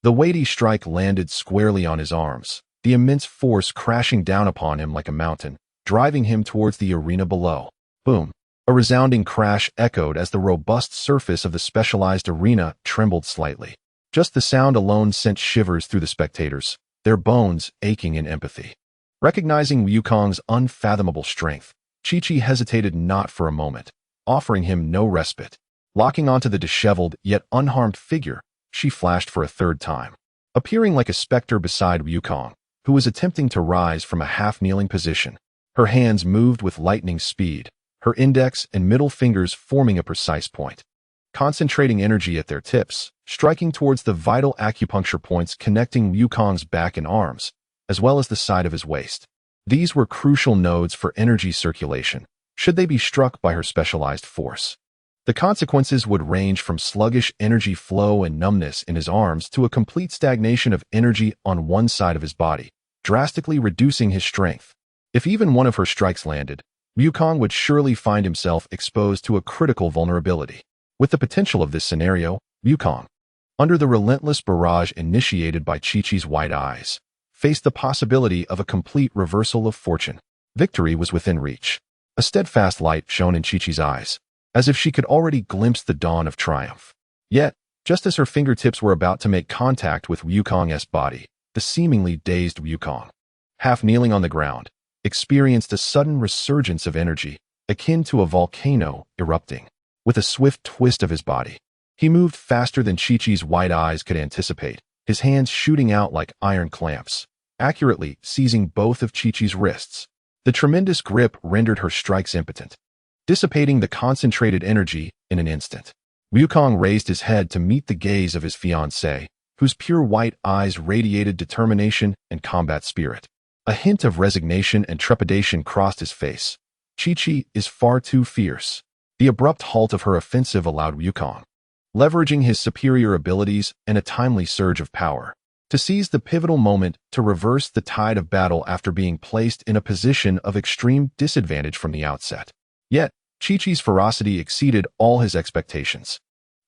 Speaker 1: The weighty strike landed squarely on his arms, the immense force crashing down upon him like a mountain, driving him towards the arena below. Boom! A resounding crash echoed as the robust surface of the specialized arena trembled slightly. Just the sound alone sent shivers through the spectators, their bones aching in empathy. Recognizing Wukong's unfathomable strength, Chi-Chi hesitated not for a moment, offering him no respite. Locking onto the disheveled yet unharmed figure, she flashed for a third time, appearing like a specter beside Wukong, who was attempting to rise from a half-kneeling position. Her hands moved with lightning speed, her index and middle fingers forming a precise point, concentrating energy at their tips, striking towards the vital acupuncture points connecting Wukong's back and arms, as well as the side of his waist. These were crucial nodes for energy circulation, should they be struck by her specialized force. The consequences would range from sluggish energy flow and numbness in his arms to a complete stagnation of energy on one side of his body, drastically reducing his strength. If even one of her strikes landed, Wukong would surely find himself exposed to a critical vulnerability. With the potential of this scenario, Wukong, under the relentless barrage initiated by Chi-Chi's white eyes, faced the possibility of a complete reversal of fortune. Victory was within reach. A steadfast light shone in Chi-Chi's eyes, as if she could already glimpse the dawn of triumph. Yet, just as her fingertips were about to make contact with Wukong's body, the seemingly dazed Wukong, half kneeling on the ground, experienced a sudden resurgence of energy, akin to a volcano erupting. With a swift twist of his body, he moved faster than Chi-Chi's white eyes could anticipate, his hands shooting out like iron clamps, accurately seizing both of Chi-Chi's wrists. The tremendous grip rendered her strikes impotent, dissipating the concentrated energy in an instant. Wukong raised his head to meet the gaze of his fiancée, whose pure white eyes radiated determination and combat spirit. A hint of resignation and trepidation crossed his face. Chi-Chi is far too fierce. The abrupt halt of her offensive allowed Wukong, leveraging his superior abilities and a timely surge of power, to seize the pivotal moment to reverse the tide of battle after being placed in a position of extreme disadvantage from the outset. Yet, Chi-Chi's ferocity exceeded all his expectations.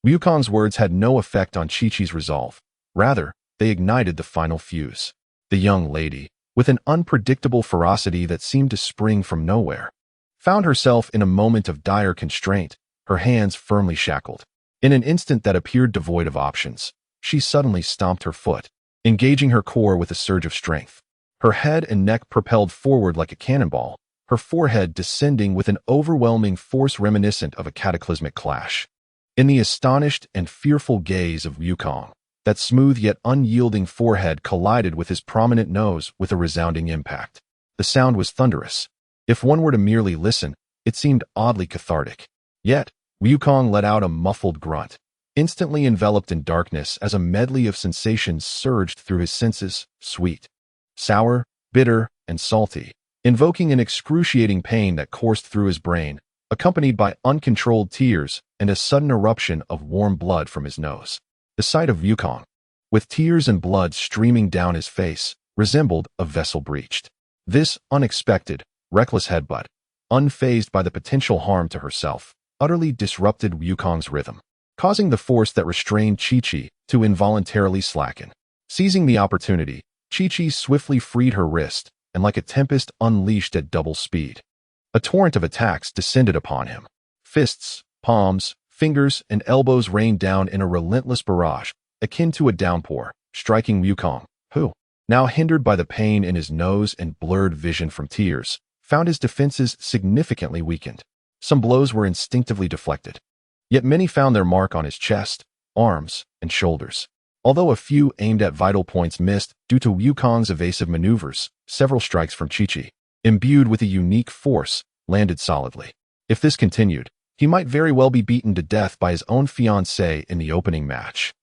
Speaker 1: Wukong's words had no effect on Chi-Chi's resolve. Rather, they ignited the final fuse. The young lady, with an unpredictable ferocity that seemed to spring from nowhere, found herself in a moment of dire constraint, her hands firmly shackled. In an instant that appeared devoid of options, she suddenly stomped her foot, engaging her core with a surge of strength. Her head and neck propelled forward like a cannonball, her forehead descending with an overwhelming force reminiscent of a cataclysmic clash. In the astonished and fearful gaze of Wukong, that smooth yet unyielding forehead collided with his prominent nose with a resounding impact. The sound was thunderous. If one were to merely listen, it seemed oddly cathartic. Yet, Wukong let out a muffled grunt, instantly enveloped in darkness as a medley of sensations surged through his senses, sweet, sour, bitter, and salty, invoking an excruciating pain that coursed through his brain, accompanied by uncontrolled tears and a sudden eruption of warm blood from his nose. The sight of Wukong, with tears and blood streaming down his face, resembled a vessel breached. This unexpected, reckless headbutt, unfazed by the potential harm to herself, utterly disrupted Wukong's rhythm, causing the force that restrained Chi-Chi to involuntarily slacken. Seizing the opportunity, Chi-Chi swiftly freed her wrist, and like a tempest unleashed at double speed, a torrent of attacks descended upon him. Fists, palms, fingers, and elbows rained down in a relentless barrage, akin to a downpour, striking Wukong, who, now hindered by the pain in his nose and blurred vision from tears, found his defenses significantly weakened. Some blows were instinctively deflected, yet many found their mark on his chest, arms, and shoulders. Although a few aimed at vital points missed due to Wukong's evasive maneuvers, several strikes from Chi-Chi, imbued with a unique force, landed solidly. If this continued, he might very well be beaten to death by his own fiancée in the opening match.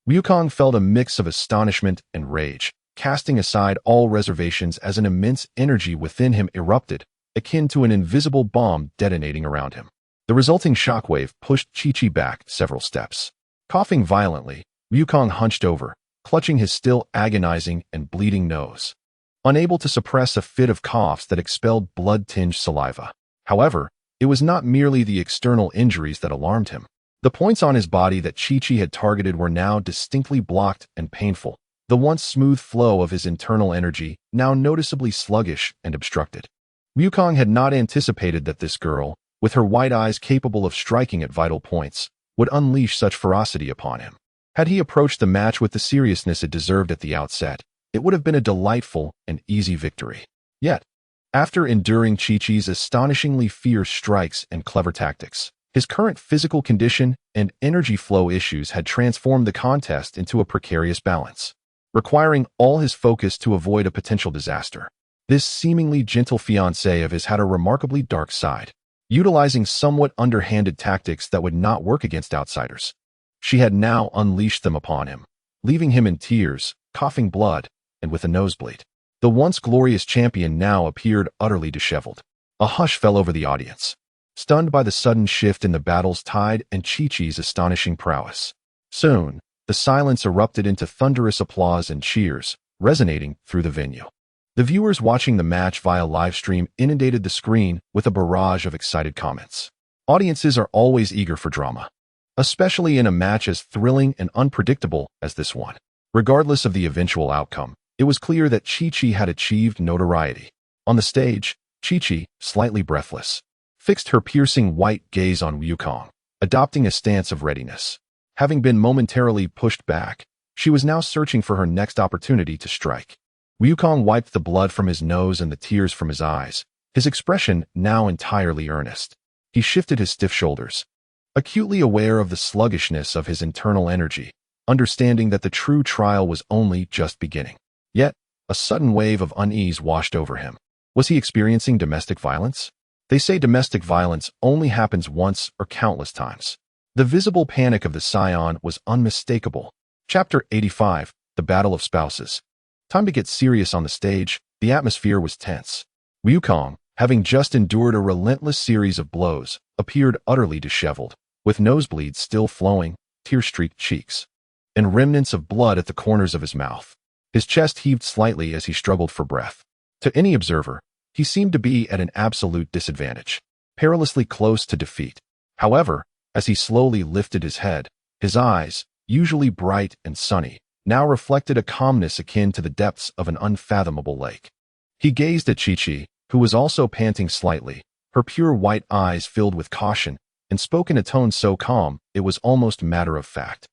Speaker 1: Wukong felt a mix of astonishment and rage, casting aside all reservations as an immense energy within him erupted, akin to an invisible bomb detonating around him. The resulting shockwave pushed Chi-Chi back several steps. Coughing violently, Wukong hunched over, clutching his still agonizing and bleeding nose, unable to suppress a fit of coughs that expelled blood-tinged saliva. However, it was not merely the external injuries that alarmed him. The points on his body that Chi-Chi had targeted were now distinctly blocked and painful, the once smooth flow of his internal energy now noticeably sluggish and obstructed. Wukong had not anticipated that this girl, with her white eyes capable of striking at vital points, would unleash such ferocity upon him. Had he approached the match with the seriousness it deserved at the outset, it would have been a delightful and easy victory. Yet, after enduring Chi-Chi's astonishingly fierce strikes and clever tactics, his current physical condition and energy flow issues had transformed the contest into a precarious balance, requiring all his focus to avoid a potential disaster. This seemingly gentle fiancée of his had a remarkably dark side, utilizing somewhat underhanded tactics that would not work against outsiders. She had now unleashed them upon him, leaving him in tears, coughing blood, and with a nosebleed. The once glorious champion now appeared utterly disheveled. A hush fell over the audience, stunned by the sudden shift in the battle's tide and Chi-Chi's astonishing prowess. Soon, the silence erupted into thunderous applause and cheers, resonating through the venue. The viewers watching the match via livestream inundated the screen with a barrage of excited comments. Audiences are always eager for drama, especially in a match as thrilling and unpredictable as this one. Regardless of the eventual outcome, it was clear that Chi-Chi had achieved notoriety. On the stage, Chi-Chi, slightly breathless, fixed her piercing white gaze on Wukong, adopting a stance of readiness. Having been momentarily pushed back, she was now searching for her next opportunity to strike. Wukong wiped the blood from his nose and the tears from his eyes, his expression now entirely earnest. He shifted his stiff shoulders, acutely aware of the sluggishness of his internal energy, understanding that the true trial was only just beginning. Yet, a sudden wave of unease washed over him. Was he experiencing domestic violence? They say domestic violence only happens once or countless times. The visible panic of the scion was unmistakable. Chapter 85, The Battle of Spouses. Time to get serious on the stage. The atmosphere was tense. Wukong, having just endured a relentless series of blows, appeared utterly disheveled, with nosebleeds still flowing, tear-streaked cheeks, and remnants of blood at the corners of his mouth. His chest heaved slightly as he struggled for breath. To any observer, he seemed to be at an absolute disadvantage, perilously close to defeat. However, as he slowly lifted his head, his eyes, usually bright and sunny, now reflected a calmness akin to the depths of an unfathomable lake. He gazed at Chi-Chi, who was also panting slightly, her pure white eyes filled with caution, and spoke in a tone so calm it was almost matter of fact.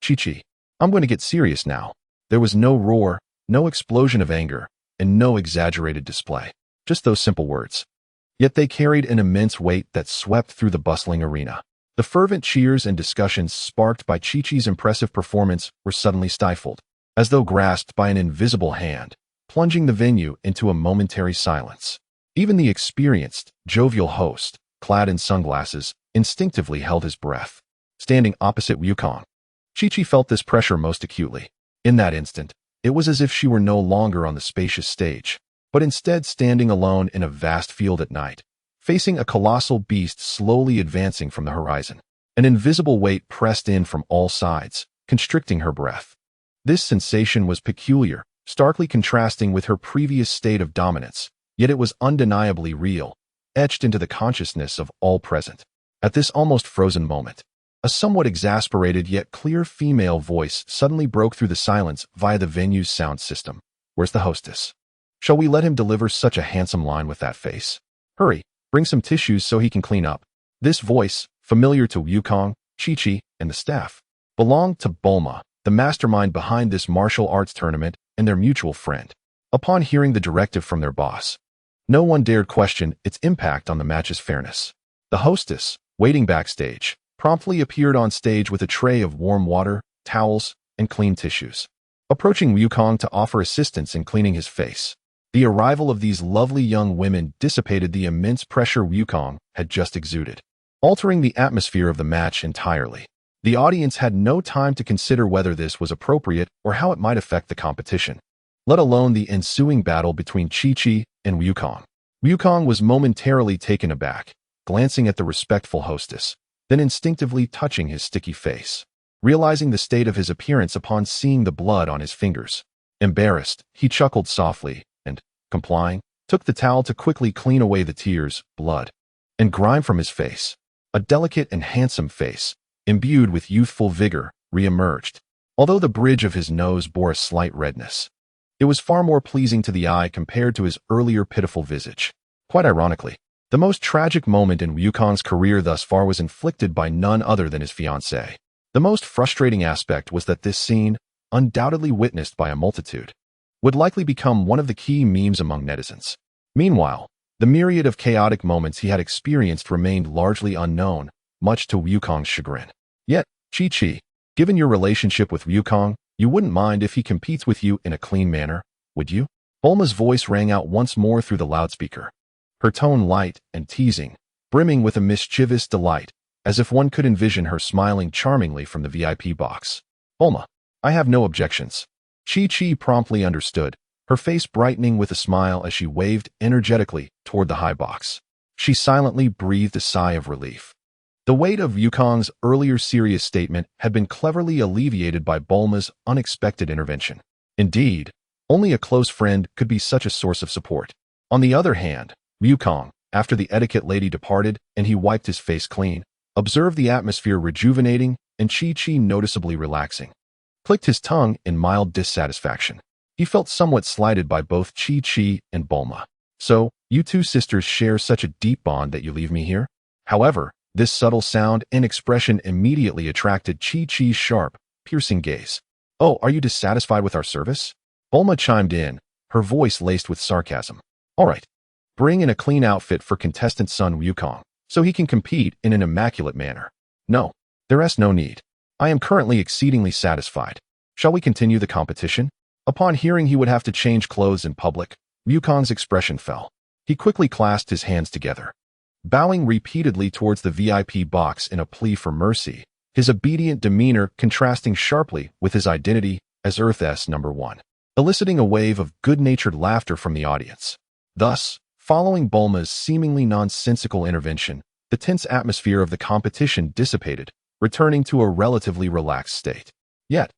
Speaker 1: Chi-Chi, I'm going to get serious now. There was no roar, no explosion of anger, and no exaggerated display. Just those simple words. Yet they carried an immense weight that swept through the bustling arena. The fervent cheers and discussions sparked by Chi-Chi's impressive performance were suddenly stifled, as though grasped by an invisible hand, plunging the venue into a momentary silence. Even the experienced, jovial host, clad in sunglasses, instinctively held his breath. Standing opposite Wukong, Chi-Chi felt this pressure most acutely. In that instant, it was as if she were no longer on the spacious stage, but instead standing alone in a vast field at night, facing a colossal beast slowly advancing from the horizon. An invisible weight pressed in from all sides, constricting her breath. This sensation was peculiar, starkly contrasting with her previous state of dominance, yet it was undeniably real, etched into the consciousness of all present. At this almost frozen moment, a somewhat exasperated yet clear female voice suddenly broke through the silence via the venue's sound system. Where's the hostess? Shall we let him deliver such a handsome line with that face? Hurry, bring some tissues so he can clean up. This voice, familiar to Wukong, Chi-Chi, and the staff, belonged to Bulma, the mastermind behind this martial arts tournament and their mutual friend. Upon hearing the directive from their boss, no one dared question its impact on the match's fairness. The hostess, waiting backstage, promptly appeared on stage with a tray of warm water, towels, and clean tissues. Approaching Wukong to offer assistance in cleaning his face, the arrival of these lovely young women dissipated the immense pressure Wukong had just exuded, altering the atmosphere of the match entirely. The audience had no time to consider whether this was appropriate or how it might affect the competition, let alone the ensuing battle between Chi-Chi and Wukong. Wukong was momentarily taken aback, glancing at the respectful hostess, then instinctively touching his sticky face, realizing the state of his appearance upon seeing the blood on his fingers. Embarrassed, he chuckled softly and, complying, took the towel to quickly clean away the tears, blood, and grime from his face. A delicate and handsome face, imbued with youthful vigor, re-emerged, although the bridge of his nose bore a slight redness. It was far more pleasing to the eye compared to his earlier pitiful visage. Quite ironically, the most tragic moment in Wukong's career thus far was inflicted by none other than his fiancée. The most frustrating aspect was that this scene, undoubtedly witnessed by a multitude, would likely become one of the key memes among netizens. Meanwhile, the myriad of chaotic moments he had experienced remained largely unknown, much to Wukong's chagrin. Yet, Chi-Chi, given your relationship with Wukong, you wouldn't mind if he competes with you in a clean manner, would you? Bulma's voice rang out once more through the loudspeaker, her tone light and teasing, brimming with a mischievous delight, as if one could envision her smiling charmingly from the VIP box. Bulma, I have no objections. Chi-Chi promptly understood, her face brightening with a smile as she waved energetically toward the high box. She silently breathed a sigh of relief. The weight of Wukong's earlier serious statement had been cleverly alleviated by Bulma's unexpected intervention. Indeed, only a close friend could be such a source of support. On the other hand, Wukong, after the etiquette lady departed and he wiped his face clean, observed the atmosphere rejuvenating and Chi-Chi noticeably relaxing. Clicked his tongue in mild dissatisfaction. He felt somewhat slighted by both Chi-Chi and Bulma. So, you two sisters share such a deep bond that you leave me here? However, this subtle sound and expression immediately attracted Chi-Chi's sharp, piercing gaze. Oh, are you dissatisfied with our service? Bulma chimed in, her voice laced with sarcasm. All right. Bring in a clean outfit for contestant son Wukong, so he can compete in an immaculate manner. No, there is no need. I am currently exceedingly satisfied. Shall we continue the competition? Upon hearing he would have to change clothes in public, Wukong's expression fell. He quickly clasped his hands together, bowing repeatedly towards the VIP box in a plea for mercy, his obedient demeanor contrasting sharply with his identity as Earth's #1, eliciting a wave of good-natured laughter from the audience. Thus, following Bulma's seemingly nonsensical intervention, the tense atmosphere of the competition dissipated, returning to a relatively relaxed state. Yet,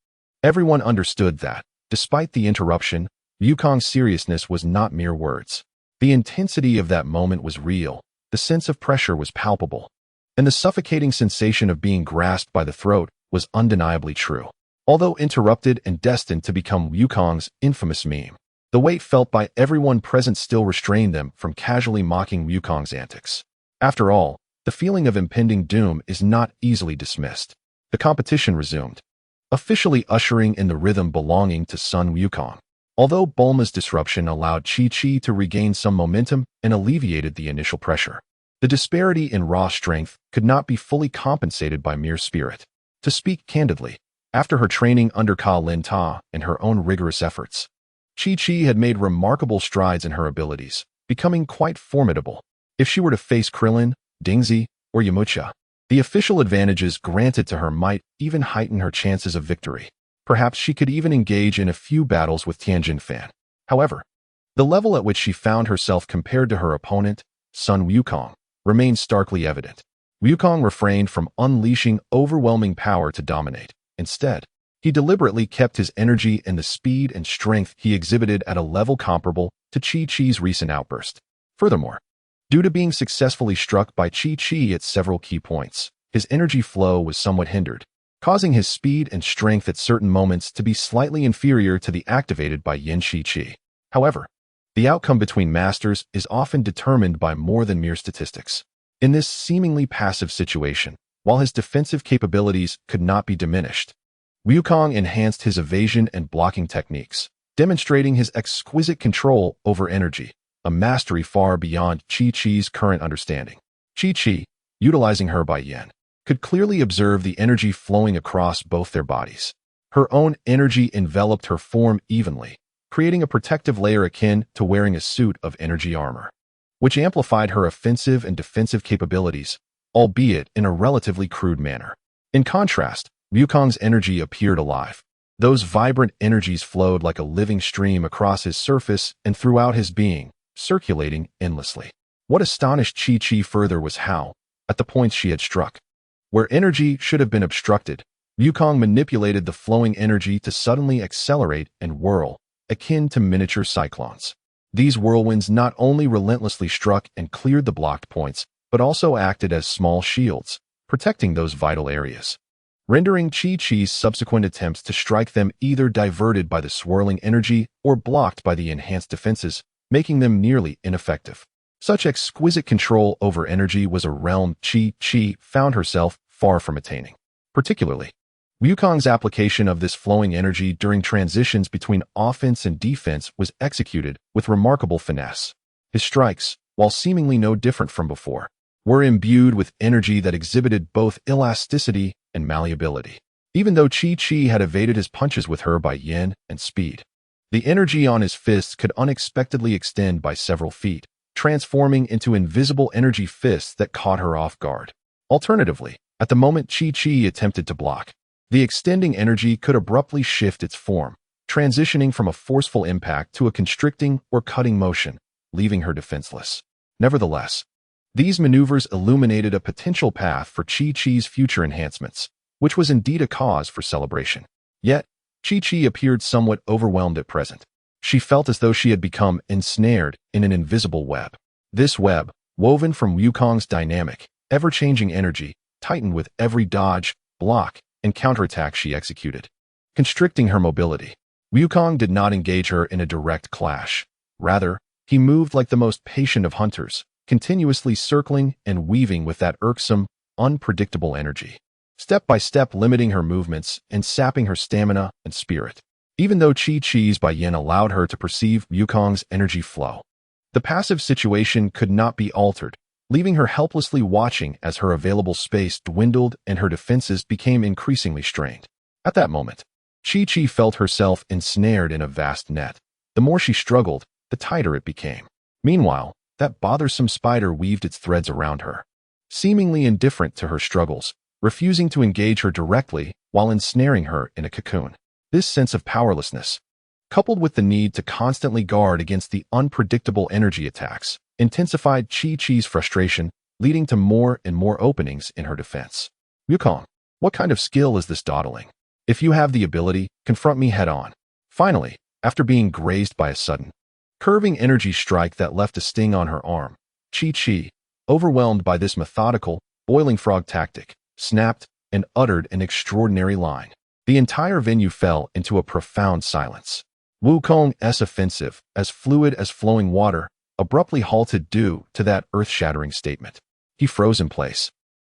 Speaker 1: everyone understood that, Despite the interruption, Wukong's seriousness was not mere words. The intensity of that moment was real, the sense of pressure was palpable, and the suffocating sensation of being grasped by the throat was undeniably true. Although interrupted and destined to become Wukong's infamous meme, the weight felt by everyone present still restrained them from casually mocking Wukong's antics. After all, the feeling of impending doom is not easily dismissed. The competition resumed, officially ushering in the rhythm belonging to Sun Wukong. Although Bulma's disruption allowed Chi-Chi to regain some momentum and alleviated the initial pressure, the disparity in raw strength could not be fully compensated by mere spirit. To speak candidly, after her training under Ka Lin Ta and her own rigorous efforts, Chi-Chi had made remarkable strides in her abilities, becoming quite formidable. If she were to face Krillin, Dingzi, or Yamcha, the official advantages granted to her might even heighten her chances of victory. Perhaps she could even engage in a few battles with Tianjin Fan. However, the level at which she found herself compared to her opponent, Sun Wukong, remained starkly evident. Wukong refrained from unleashing overwhelming power to dominate. Instead, he deliberately kept his energy and the speed and strength he exhibited at a level comparable to Chi-Chi's recent outburst. Furthermore, due to being successfully struck by Chi-Chi at several key points, his energy flow was somewhat hindered, causing his speed and strength at certain moments to be slightly inferior to the activated by Yin Chi-Chi. However, the outcome between masters is often determined by more than mere statistics. In this seemingly passive situation, while his defensive capabilities could not be diminished, Wukong enhanced his evasion and blocking techniques, demonstrating his exquisite control over energy, a mastery far beyond Chi-Chi's current understanding. Chi-Chi, utilizing her by Yin, could clearly observe the energy flowing across both their bodies. Her own energy enveloped her form evenly, creating a protective layer akin to wearing a suit of energy armor, which amplified her offensive and defensive capabilities, albeit in a relatively crude manner. In contrast, Wukong's energy appeared alive. Those vibrant energies flowed like a living stream across his surface and throughout his being, circulating endlessly. What astonished Chi-Chi further was how, at the points she had struck, where energy should have been obstructed, Wukong manipulated the flowing energy to suddenly accelerate and whirl, akin to miniature cyclones. These whirlwinds not only relentlessly struck and cleared the blocked points, but also acted as small shields, protecting those vital areas, rendering Chi-Chi's subsequent attempts to strike them either diverted by the swirling energy or blocked by the enhanced defenses, making them nearly ineffective. Such exquisite control over energy was a realm Chi-Chi found herself far from attaining. Particularly, Wukong's application of this flowing energy during transitions between offense and defense was executed with remarkable finesse. His strikes, while seemingly no different from before, were imbued with energy that exhibited both elasticity and malleability. Even though Chi-Chi had evaded his punches with her by yin and speed, the energy on his fists could unexpectedly extend by several feet, transforming into invisible energy fists that caught her off guard. Alternatively, at the moment Chi-Chi attempted to block, the extending energy could abruptly shift its form, transitioning from a forceful impact to a constricting or cutting motion, leaving her defenseless. Nevertheless, these maneuvers illuminated a potential path for Chi-Chi's future enhancements, which was indeed a cause for celebration. Yet, Chi-Chi appeared somewhat overwhelmed at present. She felt as though she had become ensnared in an invisible web. This web, woven from Wukong's dynamic, ever-changing energy, tightened with every dodge, block, and counterattack she executed, constricting her mobility. Wukong did not engage her in a direct clash. Rather, he moved like the most patient of hunters, continuously circling and weaving with that irksome, unpredictable energy, step by step limiting her movements and sapping her stamina and spirit. Even though Chi-Chi's Bai Yin allowed her to perceive Wukong's energy flow, the passive situation could not be altered, leaving her helplessly watching as her available space dwindled and her defenses became increasingly strained. At that moment, Chi-Chi felt herself ensnared in a vast net. The more she struggled, the tighter it became. Meanwhile, that bothersome spider weaved its threads around her, seemingly indifferent to her struggles, refusing to engage her directly while ensnaring her in a cocoon. This sense of powerlessness, coupled with the need to constantly guard against the unpredictable energy attacks, intensified Chi-Chi's frustration, leading to more and more openings in her defense. Wukong, what kind of skill is this dawdling? If you have the ability, confront me head-on. Finally, after being grazed by a sudden, curving energy strike that left a sting on her arm, Chi-Chi, overwhelmed by this methodical, boiling frog tactic, snapped and uttered an extraordinary line. The entire venue fell into a profound silence. Wukong's offensive, as fluid as flowing water, abruptly halted due to that earth-shattering statement. He froze in place.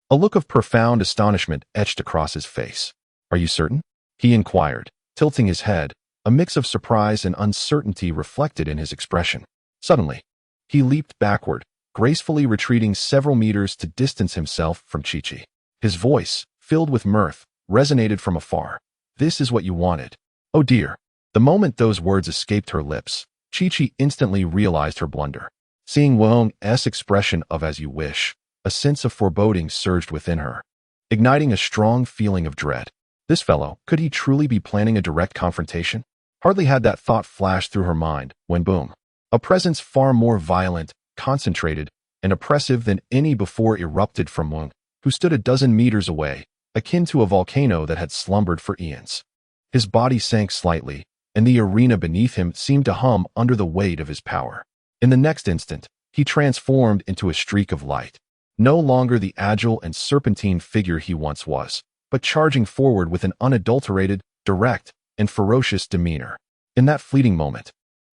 Speaker 1: A look of profound astonishment etched across his face. "Are you certain?" he inquired, tilting his head, a mix of surprise and uncertainty reflected in his expression. Suddenly, he leaped backward, gracefully retreating several meters to distance himself from Chi-Chi. His voice, filled with mirth, resonated from afar. "This is what you wanted." Oh dear. The moment those words escaped her lips, Chi-Chi instantly realized her blunder. Seeing Wukong's expression of "as you wish," a sense of foreboding surged within her, igniting a strong feeling of dread. This fellow, could he truly be planning a direct confrontation? Hardly had that thought flashed through her mind when boom, a presence far more violent, concentrated, and oppressive than any before erupted from Wukong, who stood a dozen meters away, akin to a volcano that had slumbered for eons. His body sank slightly, and the arena beneath him seemed to hum under the weight of his power. In the next instant, he transformed into a streak of light, no longer the agile and serpentine figure he once was, but charging forward with an unadulterated, direct, and ferocious demeanor. In that fleeting moment,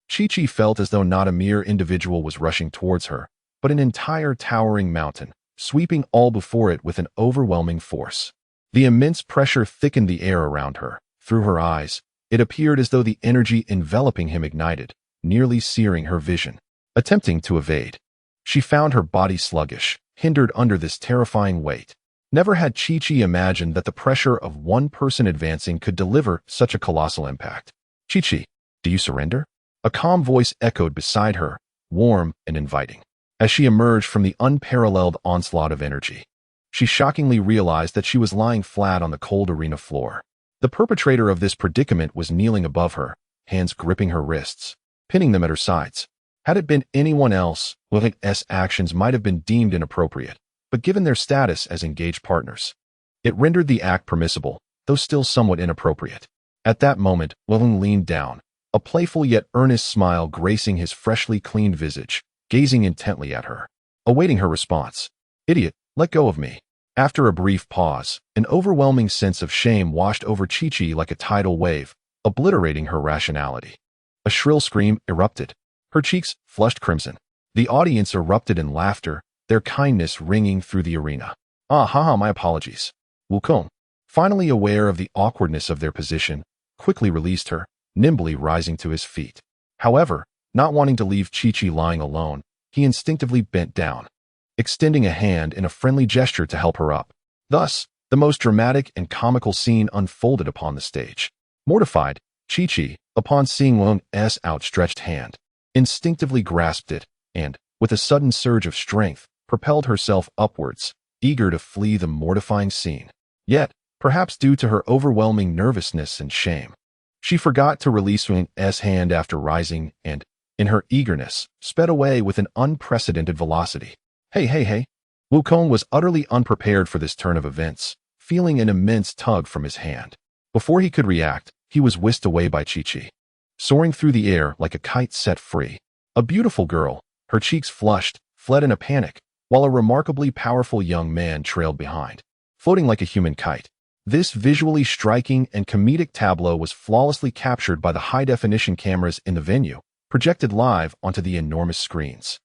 Speaker 1: Chi-Chi felt as though not a mere individual was rushing towards her, but an entire towering mountain, sweeping all before it with an overwhelming force. The immense pressure thickened the air around her. Through her eyes, it appeared as though the energy enveloping him ignited, nearly searing her vision. Attempting to evade, she found her body sluggish, hindered under this terrifying weight. Never had Chi-Chi imagined that the pressure of one person advancing could deliver such a colossal impact. "Chi-Chi, do you surrender?" A calm voice echoed beside her, warm and inviting. As she emerged from the unparalleled onslaught of energy, she shockingly realized that she was lying flat on the cold arena floor. The perpetrator of this predicament was kneeling above her, hands gripping her wrists, pinning them at her sides. Had it been anyone else, Wukong's actions might have been deemed inappropriate, but given their status as engaged partners, it rendered the act permissible, though still somewhat inappropriate. At that moment, Wukong leaned down, a playful yet earnest smile gracing his freshly cleaned visage, gazing intently at her, awaiting her response. "Idiot, let go of me." After a brief pause, an overwhelming sense of shame washed over Chi-Chi like a tidal wave, obliterating her rationality. A shrill scream erupted. Her cheeks flushed crimson. The audience erupted in laughter, their kindness ringing through the arena. My apologies." Wukong, finally aware of the awkwardness of their position, quickly released her, nimbly rising to his feet. However, not wanting to leave Chi-Chi lying alone, he instinctively bent down, extending a hand in a friendly gesture to help her up. Thus, the most dramatic and comical scene unfolded upon the stage. Mortified, Chi-Chi, upon seeing Wukong's outstretched hand, instinctively grasped it, and, with a sudden surge of strength, propelled herself upwards, eager to flee the mortifying scene. Yet, perhaps due to her overwhelming nervousness and shame, she forgot to release Wukong's hand after rising and, in her eagerness, sped away with an unprecedented velocity. Hey. Wukong was utterly unprepared for this turn of events, feeling an immense tug from his hand. Before he could react, he was whisked away by Chi-Chi, soaring through the air like a kite set free. A beautiful girl, her cheeks flushed, fled in a panic, while a remarkably powerful young man trailed behind, floating like a human kite. This visually striking and comedic tableau was flawlessly captured by the high-definition cameras in the venue, projected live onto the enormous screens.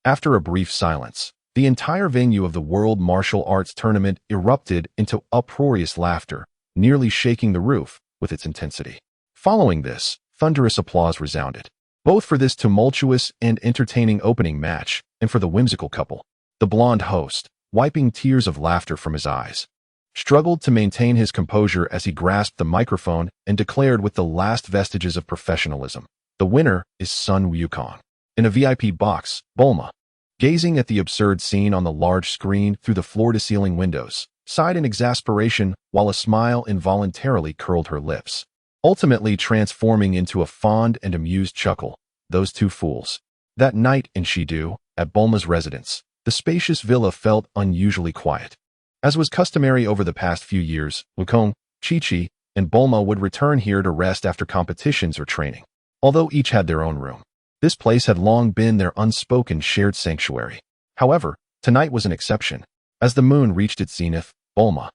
Speaker 1: After a brief silence, the entire venue of the World Martial Arts Tournament erupted into uproarious laughter, nearly shaking the roof with its intensity. Following this, thunderous applause resounded, both for this tumultuous and entertaining opening match and for the whimsical couple. The blonde host, wiping tears of laughter from his eyes, struggled to maintain his composure as he grasped the microphone and declared with the last vestiges of professionalism, "The winner is Sun Wukong." In a VIP box, Bulma, gazing at the absurd scene on the large screen through the floor-to-ceiling windows, sighed in exasperation while a smile involuntarily curled her lips, ultimately transforming into a fond and amused chuckle. Those two fools. That night in Shidu, at Bulma's residence, the spacious villa felt unusually quiet. As was customary over the past few years, Wukong, Chi-Chi, and Bulma would return here to rest after competitions or training. Although each had their own room, this place had long been their unspoken shared sanctuary. However, tonight was an exception. As the moon reached its zenith, Bulma,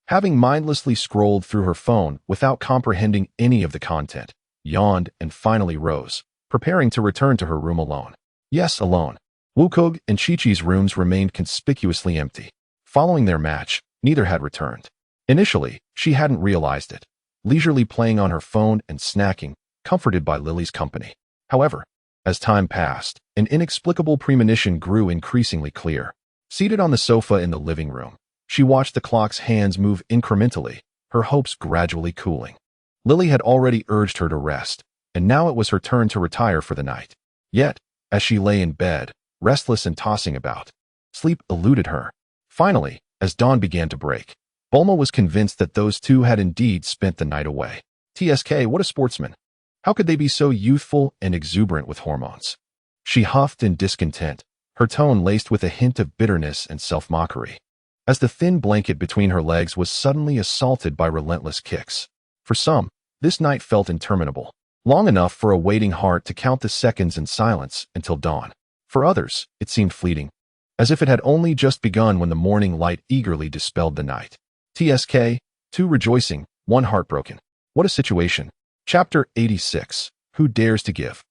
Speaker 1: having mindlessly scrolled through her phone without comprehending any of the content, yawned and finally rose, preparing to return to her room alone. Yes, alone. Wukong and Chi-Chi's rooms remained conspicuously empty. Following their match, neither had returned. Initially, she hadn't realized it, leisurely playing on her phone and snacking, comforted by Lily's company. However, as time passed, an inexplicable premonition grew increasingly clear. Seated on the sofa in the living room, she watched the clock's hands move incrementally, her hopes gradually cooling. Lily had already urged her to rest, and now it was her turn to retire for the night. Yet, as she lay in bed, restless and tossing about, sleep eluded her. Finally, as dawn began to break, Bulma was convinced that those two had indeed spent the night away. TSK, what a sportsman! How could they be so youthful and exuberant with hormones? She huffed in discontent, her tone laced with a hint of bitterness and self-mockery, as the thin blanket between her legs was suddenly assaulted by relentless kicks. For some, this night felt interminable, long enough for a waiting heart to count the seconds in silence until dawn. For others, it seemed fleeting, as if it had only just begun when the morning light eagerly dispelled the night. TSK, 2 rejoicing, 1 heartbroken. What a situation. Chapter 86. Who dares to give?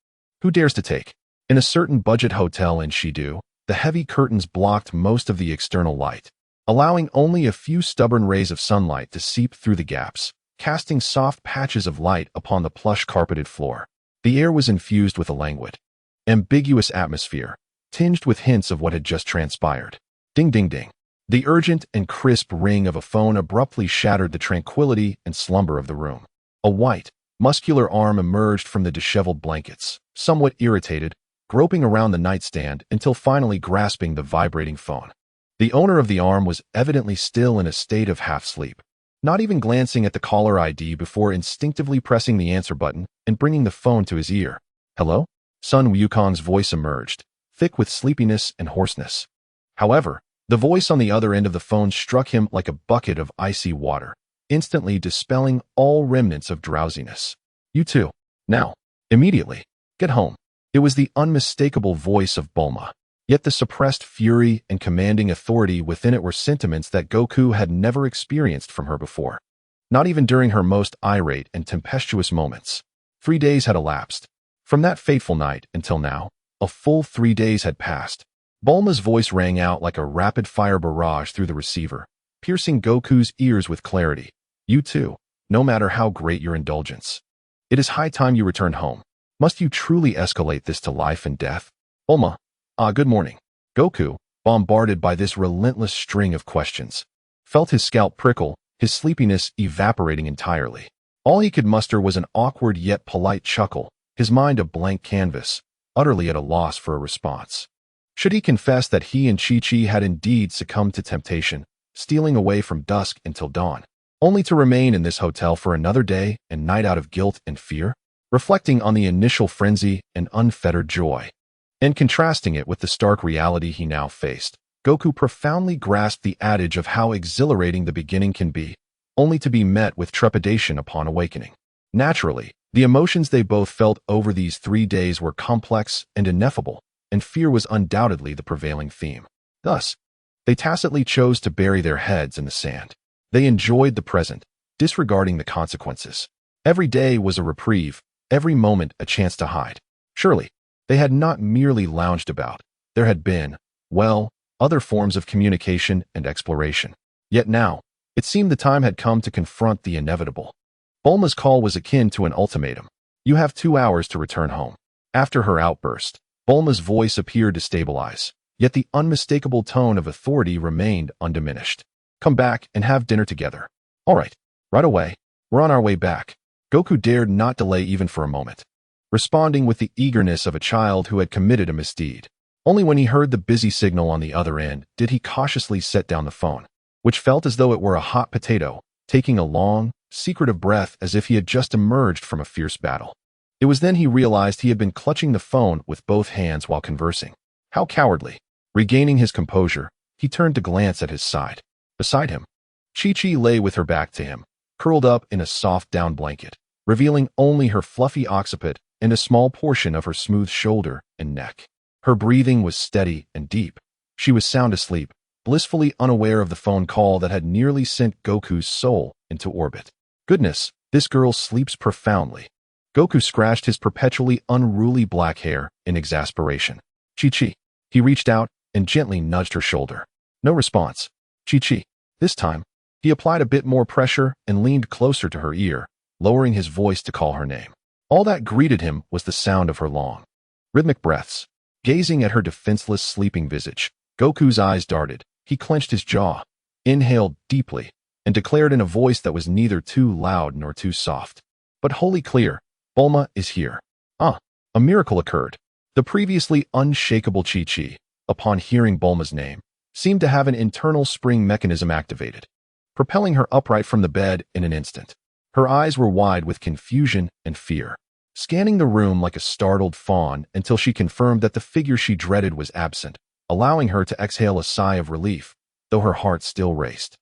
Speaker 1: Who dares to take? In a certain budget hotel in Shidu, the heavy curtains blocked most of the external light, allowing only a few stubborn rays of sunlight to seep through the gaps, casting soft patches of light upon the plush carpeted floor. The air was infused with a languid, ambiguous atmosphere, tinged with hints of what had just transpired. Ding ding ding. The urgent and crisp ring of a phone abruptly shattered the tranquility and slumber of the room. A white, muscular arm emerged from the disheveled blankets, somewhat irritated, groping around the nightstand until finally grasping the vibrating phone. The owner of the arm was evidently still in a state of half-sleep, not even glancing at the caller ID before instinctively pressing the answer button and bringing the phone to his ear. Hello? Sun Wukong's voice emerged, thick with sleepiness and hoarseness. However, the voice on the other end of the phone struck him like a bucket of icy water, instantly dispelling all remnants of drowsiness. You too. Now. Immediately. Get home. It was the unmistakable voice of Bulma, yet the suppressed fury and commanding authority within it were sentiments that Goku had never experienced from her before, not even during her most irate and tempestuous moments. 3 days had elapsed. From that fateful night until now, a full 3 days had passed. Bulma's voice rang out like a rapid-fire barrage through the receiver, piercing Goku's ears with clarity. You too, no matter how great your indulgence. It is high time you returned home. Must you truly escalate this to life and death? Bulma. Good morning. Goku, bombarded by this relentless string of questions, felt his scalp prickle, his sleepiness evaporating entirely. All he could muster was an awkward yet polite chuckle, his mind a blank canvas, utterly at a loss for a response. Should he confess that he and Chi-Chi had indeed succumbed to temptation, stealing away from dusk until dawn, only to remain in this hotel for another day and night out of guilt and fear? Reflecting on the initial frenzy and unfettered joy, and contrasting it with the stark reality he now faced, Goku profoundly grasped the adage of how exhilarating the beginning can be, only to be met with trepidation upon awakening. Naturally, the emotions they both felt over these 3 days were complex and ineffable, and fear was undoubtedly the prevailing theme. Thus, they tacitly chose to bury their heads in the sand. They enjoyed the present, disregarding the consequences. Every day was a reprieve, every moment a chance to hide. Surely, they had not merely lounged about. There had been, well, other forms of communication and exploration. Yet now, it seemed the time had come to confront the inevitable. Bulma's call was akin to an ultimatum. You have 2 hours to return home. After her outburst, Bulma's voice appeared to stabilize, yet the unmistakable tone of authority remained undiminished. Come back and have dinner together. All right, right away. We're on our way back. Goku dared not delay even for a moment, responding with the eagerness of a child who had committed a misdeed. Only when he heard the busy signal on the other end did he cautiously set down the phone, which felt as though it were a hot potato, taking a long, secretive breath as if he had just emerged from a fierce battle. It was then he realized he had been clutching the phone with both hands while conversing. How cowardly. Regaining his composure, he turned to glance at his side. Beside him, Chi-Chi lay with her back to him, curled up in a soft down blanket, revealing only her fluffy occiput and a small portion of her smooth shoulder and neck. Her breathing was steady and deep. She was sound asleep, blissfully unaware of the phone call that had nearly sent Goku's soul into orbit. Goodness, this girl sleeps profoundly. Goku scratched his perpetually unruly black hair in exasperation. Chi-Chi. He reached out and gently nudged her shoulder. No response. Chi-Chi. This time, he applied a bit more pressure and leaned closer to her ear, lowering his voice to call her name. All that greeted him was the sound of her long, rhythmic breaths. Gazing at her defenseless sleeping visage, Goku's eyes darted. He clenched his jaw, inhaled deeply, and declared in a voice that was neither too loud nor too soft, but wholly clear, "Bulma is here." A miracle occurred. The previously unshakable Chi-Chi, upon hearing Bulma's name, seemed to have an internal spring mechanism activated, propelling her upright from the bed in an instant. Her eyes were wide with confusion and fear, scanning the room like a startled fawn until she confirmed that the figure she dreaded was absent, allowing her to exhale a sigh of relief, though her heart still raced.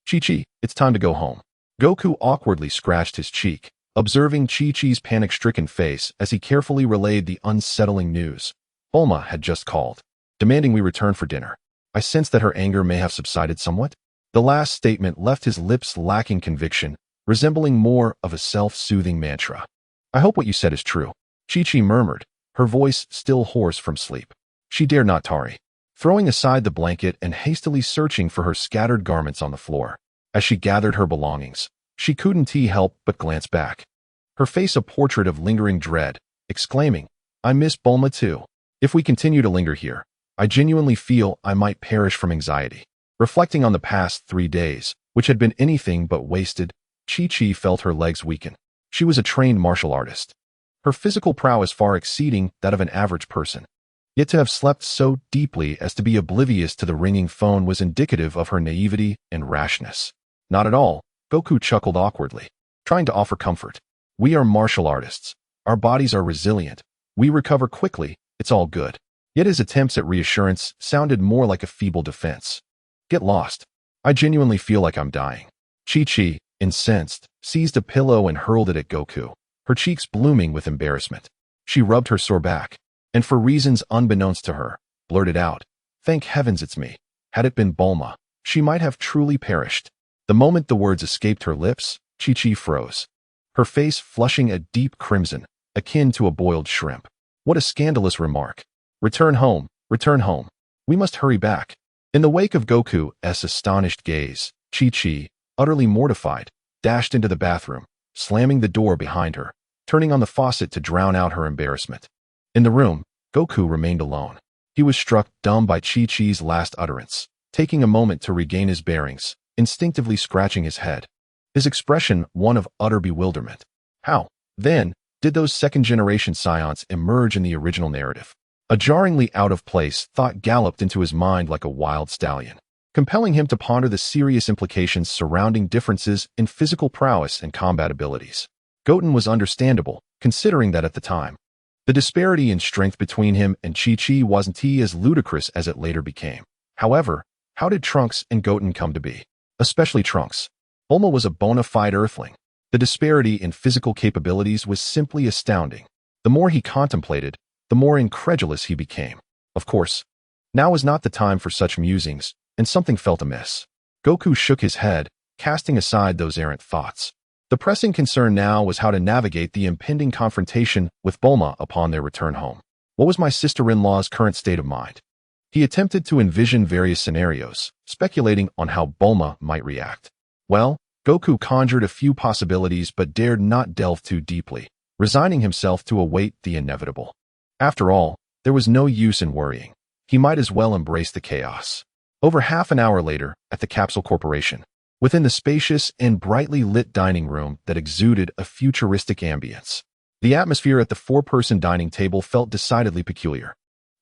Speaker 1: Chi-Chi, it's time to go home. Goku awkwardly scratched his cheek, observing Chi-Chi's panic-stricken face as he carefully relayed the unsettling news. Bulma had just called, demanding we return for dinner. I sensed that her anger may have subsided somewhat. The last statement left his lips lacking conviction, resembling more of a self-soothing mantra. I hope what you said is true, Chi-Chi murmured, her voice still hoarse from sleep. She dared not tarry, throwing aside the blanket and hastily searching for her scattered garments on the floor. As she gathered her belongings, she couldn't help but glance back, her face a portrait of lingering dread, exclaiming, I miss Bulma too. If we continue to linger here, I genuinely feel I might perish from anxiety. Reflecting on the past 3 days, which had been anything but wasted, Chi-Chi felt her legs weaken. She was a trained martial artist, her physical prowess far exceeding that of an average person. Yet to have slept so deeply as to be oblivious to the ringing phone was indicative of her naivety and rashness. Not at all, Goku chuckled awkwardly, trying to offer comfort. We are martial artists. Our bodies are resilient. We recover quickly. It's all good. Yet his attempts at reassurance sounded more like a feeble defense. Get lost. I genuinely feel like I'm dying. Chi-Chi, incensed, seized a pillow and hurled it at Goku, her cheeks blooming with embarrassment. She rubbed her sore back, and for reasons unbeknownst to her, blurted out, Thank heavens it's me. Had it been Bulma, she might have truly perished. The moment the words escaped her lips, Chi-Chi froze, her face flushing a deep crimson, akin to a boiled shrimp. What a scandalous remark. Return home, return home. We must hurry back. In the wake of Goku's astonished gaze, Chi-Chi, utterly mortified, dashed into the bathroom, slamming the door behind her, turning on the faucet to drown out her embarrassment. In the room, Goku remained alone. He was struck dumb by Chi-Chi's last utterance, taking a moment to regain his bearings, instinctively scratching his head, his expression one of utter bewilderment. How, then, did those second-generation scions emerge in the original narrative? A jarringly out-of-place thought galloped into his mind like a wild stallion, compelling him to ponder the serious implications surrounding differences in physical prowess and combat abilities. Goten was understandable, considering that at the time, the disparity in strength between him and Chi-Chi wasn't as ludicrous as it later became. However, how did Trunks and Goten come to be? Especially Trunks. Bulma was a bona fide earthling. The disparity in physical capabilities was simply astounding. The more he contemplated, the more incredulous he became. Of course, now was not the time for such musings, and something felt amiss. Goku shook his head, casting aside those errant thoughts. The pressing concern now was how to navigate the impending confrontation with Bulma upon their return home. What was my sister-in-law's current state of mind? He attempted to envision various scenarios, speculating on how Bulma might react. Well, Goku conjured a few possibilities but dared not delve too deeply, resigning himself to await the inevitable. After all, there was no use in worrying. He might as well embrace the chaos. Over half an hour later, at the Capsule Corporation, within the spacious and brightly lit dining room that exuded a futuristic ambience, the atmosphere at the 4-person dining table felt decidedly peculiar.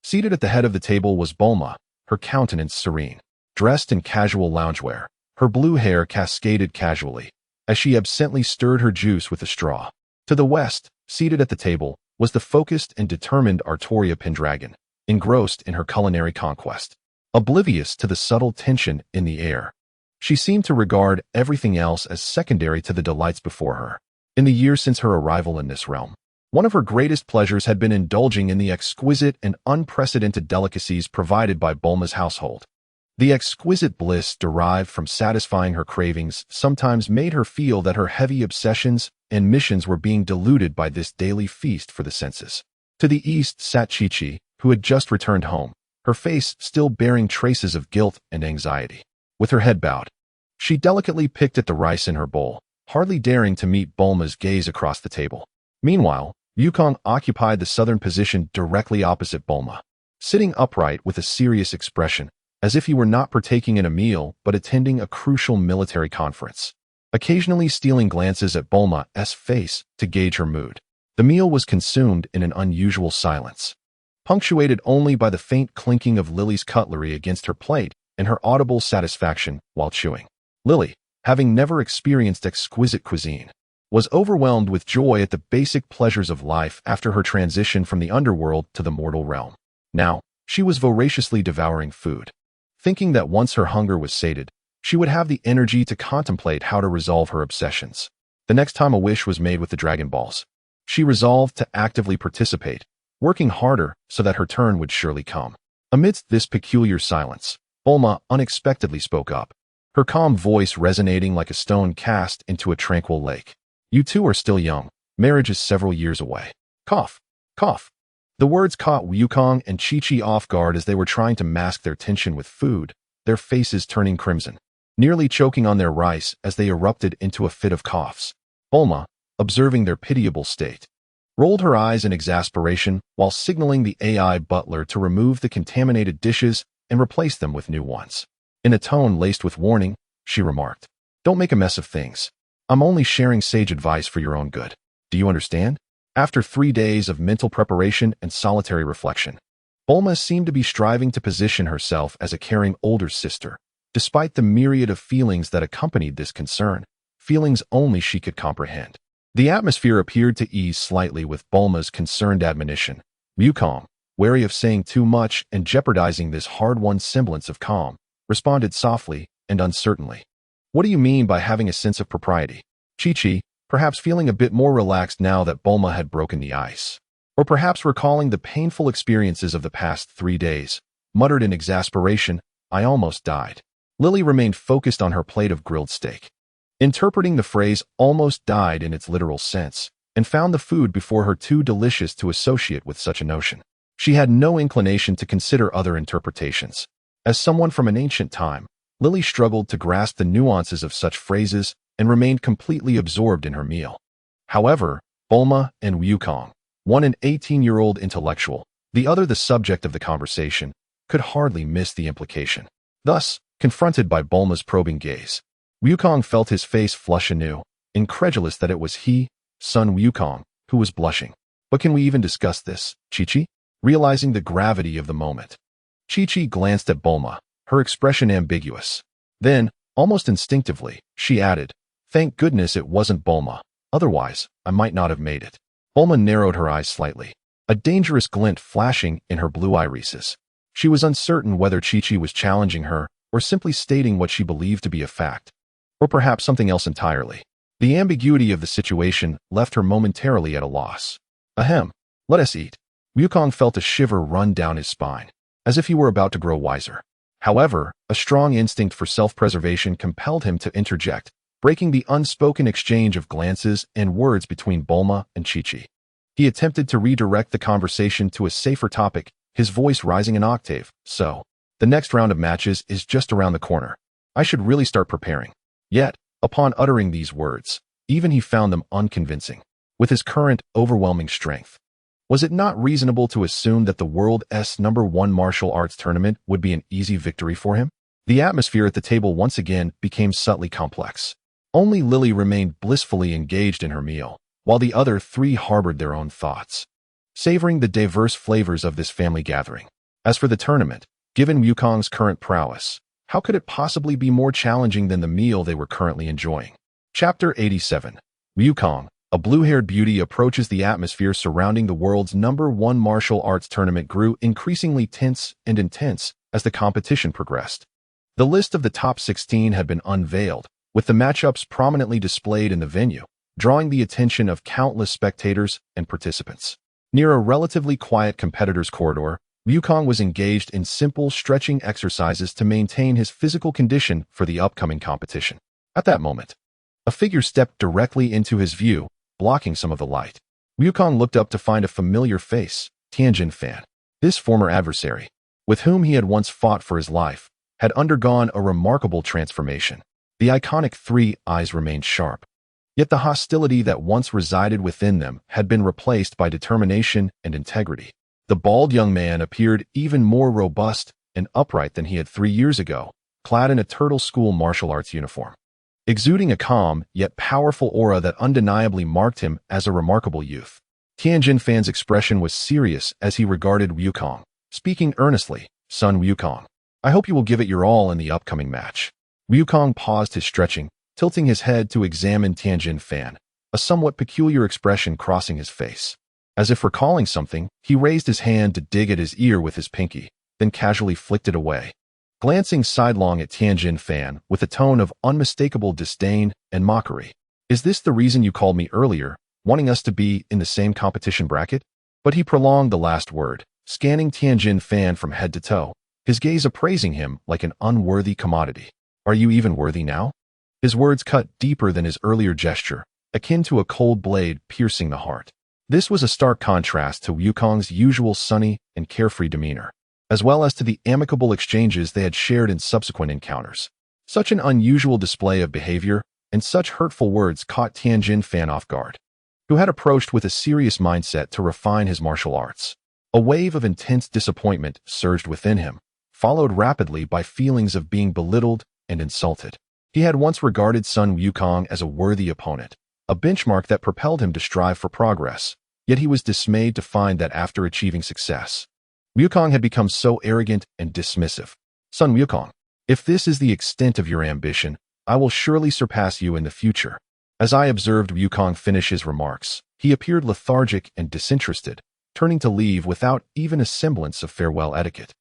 Speaker 1: Seated at the head of the table was Bulma, her countenance serene, dressed in casual loungewear. Her blue hair cascaded casually, as she absently stirred her juice with a straw. To the west, seated at the table, was the focused and determined Artoria Pendragon, engrossed in her culinary conquest, oblivious to the subtle tension in the air. She seemed to regard everything else as secondary to the delights before her. In the years since her arrival in this realm, one of her greatest pleasures had been indulging in the exquisite and unprecedented delicacies provided by Bulma's household. The exquisite bliss derived from satisfying her cravings sometimes made her feel that her heavy obsessions and missions were being diluted by this daily feast for the senses. To the east sat Chi-Chi, who had just returned home, her face still bearing traces of guilt and anxiety. With her head bowed, she delicately picked at the rice in her bowl, hardly daring to meet Bulma's gaze across the table. Meanwhile, Wukong occupied the southern position directly opposite Bulma, sitting upright with a serious expression, as if he were not partaking in a meal but attending a crucial military conference, occasionally stealing glances at Bulma's face to gauge her mood. The meal was consumed in an unusual silence, punctuated only by the faint clinking of Lily's cutlery against her plate and her audible satisfaction while chewing. Lily, having never experienced exquisite cuisine, was overwhelmed with joy at the basic pleasures of life after her transition from the underworld to the mortal realm. Now, she was voraciously devouring food, thinking that once her hunger was sated, she would have the energy to contemplate how to resolve her obsessions. The next time a wish was made with the Dragon Balls, she resolved to actively participate, working harder so that her turn would surely come. Amidst this peculiar silence, Bulma unexpectedly spoke up, her calm voice resonating like a stone cast into a tranquil lake. You two are still young. Marriage is several years away. Cough. Cough. The words caught Wukong and Chi-Chi off guard as they were trying to mask their tension with food, their faces turning crimson, nearly choking on their rice as they erupted into a fit of coughs. Bulma, observing their pitiable state, rolled her eyes in exasperation while signaling the AI butler to remove the contaminated dishes and replace them with new ones. In a tone laced with warning, she remarked, "Don't make a mess of things. I'm only sharing sage advice for your own good. Do you understand?" After 3 days of mental preparation and solitary reflection, Bulma seemed to be striving to position herself as a caring older sister, despite the myriad of feelings that accompanied this concern, feelings only she could comprehend. The atmosphere appeared to ease slightly with Bulma's concerned admonition. Wukong, wary of saying too much and jeopardizing this hard-won semblance of calm, responded softly and uncertainly. "What do you mean by having a sense of propriety?" Chi-Chi, perhaps feeling a bit more relaxed now that Bulma had broken the ice, or perhaps recalling the painful experiences of the past 3 days, muttered in exasperation, "I almost died." Lily remained focused on her plate of grilled steak, interpreting the phrase almost died in its literal sense, and found the food before her too delicious to associate with such a notion. She had no inclination to consider other interpretations. As someone from an ancient time, Lily struggled to grasp the nuances of such phrases and remained completely absorbed in her meal. However, Bulma and Wukong, one an 18-year-old intellectual, the other the subject of the conversation, could hardly miss the implication. Thus, confronted by Bulma's probing gaze, Wukong felt his face flush anew, incredulous that it was he, son Wukong, who was blushing. "But can we even discuss this, Chi-Chi?" Realizing the gravity of the moment, Chi-Chi glanced at Bulma, her expression ambiguous. Then, almost instinctively, she added, "Thank goodness it wasn't Bulma, otherwise, I might not have made it." Bulma narrowed her eyes slightly, a dangerous glint flashing in her blue irises. She was uncertain whether Chi-Chi was challenging her or simply stating what she believed to be a fact, or perhaps something else entirely. The ambiguity of the situation left her momentarily at a loss. "Ahem, let us eat." Wukong felt a shiver run down his spine, as if he were about to grow wiser. However, a strong instinct for self-preservation compelled him to interject, breaking the unspoken exchange of glances and words between Bulma and Chi-Chi. He attempted to redirect the conversation to a safer topic, his voice rising an octave. "So, the next round of matches is just around the corner. I should really start preparing." Yet, upon uttering these words, even he found them unconvincing. With his current, overwhelming strength, was it not reasonable to assume that the world's #1 martial arts tournament would be an easy victory for him? The atmosphere at the table once again became subtly complex. Only Lily remained blissfully engaged in her meal, while the other 3 harbored their own thoughts, savoring the diverse flavors of this family gathering. As for the tournament, given Wukong's current prowess, how could it possibly be more challenging than the meal they were currently enjoying? Chapter 87. Wukong, a blue-haired beauty, approaches. The atmosphere surrounding the world's #1 martial arts tournament grew increasingly tense and intense as the competition progressed. The list of the top 16 had been unveiled, with the matchups prominently displayed in the venue, drawing the attention of countless spectators and participants. Near a relatively quiet competitor's corridor, Wukong was engaged in simple stretching exercises to maintain his physical condition for the upcoming competition. At that moment, a figure stepped directly into his view, blocking some of the light. Wukong looked up to find a familiar face, Tianjin Fan. This former adversary, with whom he had once fought for his life, had undergone a remarkable transformation. The iconic three eyes remained sharp, yet the hostility that once resided within them had been replaced by determination and integrity. The bald young man appeared even more robust and upright than he had 3 years ago, clad in a turtle school martial arts uniform, exuding a calm yet powerful aura that undeniably marked him as a remarkable youth. Tianjin Fan's expression was serious as he regarded Wukong, speaking earnestly, "Son Wukong, I hope you will give it your all in the upcoming match." Wukong paused his stretching, tilting his head to examine Tianjin Fan, a somewhat peculiar expression crossing his face. As if recalling something, he raised his hand to dig at his ear with his pinky, then casually flicked it away. Glancing sidelong at Tianjin Fan with a tone of unmistakable disdain and mockery. "Is this the reason you called me earlier, wanting us to be in the same competition bracket?" But he prolonged the last word, scanning Tianjin Fan from head to toe, his gaze appraising him like an unworthy commodity. "Are you even worthy now?" His words cut deeper than his earlier gesture, akin to a cold blade piercing the heart. This was a stark contrast to Wukong's usual sunny and carefree demeanor, as well as to the amicable exchanges they had shared in subsequent encounters. Such an unusual display of behavior and such hurtful words caught Tianjin Fan off guard, who had approached with a serious mindset to refine his martial arts. A wave of intense disappointment surged within him, followed rapidly by feelings of being belittled and insulted. He had once regarded Sun Wukong as a worthy opponent, a benchmark that propelled him to strive for progress, yet he was dismayed to find that after achieving success, Wukong had become so arrogant and dismissive. "Sun Wukong, if this is the extent of your ambition, I will surely surpass you in the future." As I observed Wukong finish his remarks, he appeared lethargic and disinterested, turning to leave without even a semblance of farewell etiquette.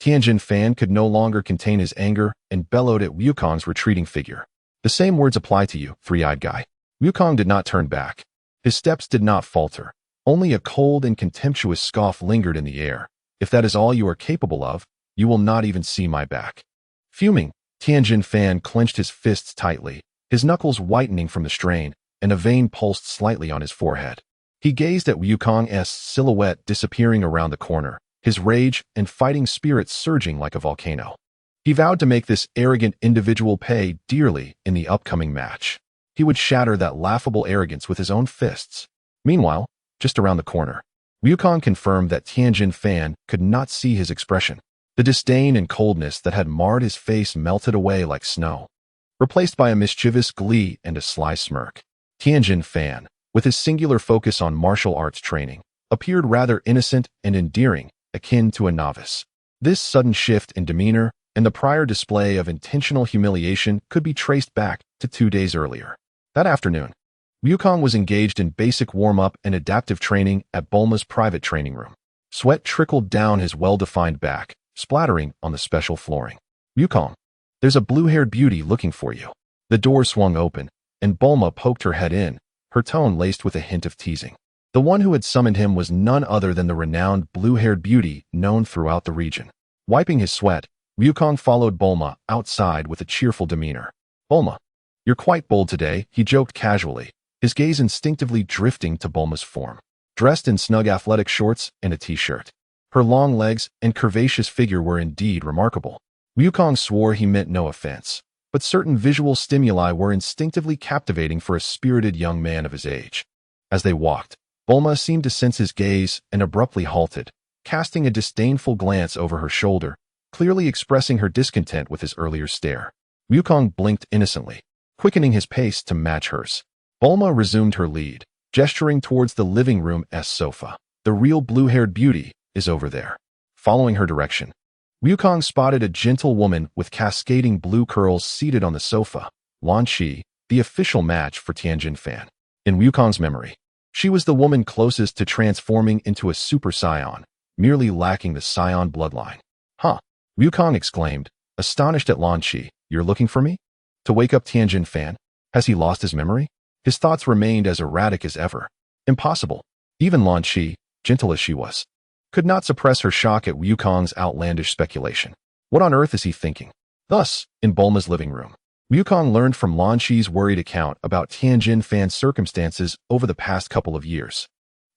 Speaker 1: Tianjin Fan could no longer contain his anger and bellowed at Wukong's retreating figure. "The same words apply to you, three-eyed guy." Wukong did not turn back. His steps did not falter. Only a cold and contemptuous scoff lingered in the air. "If that is all you are capable of, you will not even see my back." Fuming, Tianjin Fan clenched his fists tightly, his knuckles whitening from the strain, and a vein pulsed slightly on his forehead. He gazed at Wukong's silhouette disappearing around the corner, his rage and fighting spirit surging like a volcano. He vowed to make this arrogant individual pay dearly in the upcoming match. He would shatter that laughable arrogance with his own fists. Meanwhile, just around the corner, Wukong confirmed that Tianjin Fan could not see his expression. The disdain and coldness that had marred his face melted away like snow, replaced by a mischievous glee and a sly smirk. Tianjin Fan, with his singular focus on martial arts training, appeared rather innocent and endearing, akin to a novice. This sudden shift in demeanor and the prior display of intentional humiliation could be traced back to 2 days earlier. That afternoon, Wukong was engaged in basic warm-up and adaptive training at Bulma's private training room. Sweat trickled down his well-defined back, splattering on the special flooring. "Wukong, there's a blue-haired beauty looking for you." The door swung open, and Bulma poked her head in, her tone laced with a hint of teasing. The one who had summoned him was none other than the renowned blue-haired beauty known throughout the region. Wiping his sweat, Wukong followed Bulma outside with a cheerful demeanor. "Bulma, you're quite bold today," he joked casually, his gaze instinctively drifting to Bulma's form. Dressed in snug athletic shorts and a t-shirt, her long legs and curvaceous figure were indeed remarkable. Wukong swore he meant no offense, but certain visual stimuli were instinctively captivating for a spirited young man of his age. As they walked, Bulma seemed to sense his gaze and abruptly halted, casting a disdainful glance over her shoulder, clearly expressing her discontent with his earlier stare. Wukong blinked innocently, quickening his pace to match hers. Bulma resumed her lead, gesturing towards the living room's sofa. "The real blue-haired beauty is over there." Following her direction, Wukong spotted a gentle woman with cascading blue curls seated on the sofa, Lan Qi, the official match for Tianjin Fan. In Wukong's memory, she was the woman closest to transforming into a Super Saiyan, merely lacking the Saiyan bloodline. "Huh," Wukong exclaimed, astonished at Lan Qi. "You're looking for me? To wake up Tianjin Fan? Has he lost his memory?" His thoughts remained as erratic as ever. Impossible. Even Lan Qi, gentle as she was, could not suppress her shock at Wukong's outlandish speculation. What on earth is he thinking? Thus, in Bulma's living room, Wukong learned from Lan Qi's worried account about Tianjin Fan's circumstances over the past couple of years.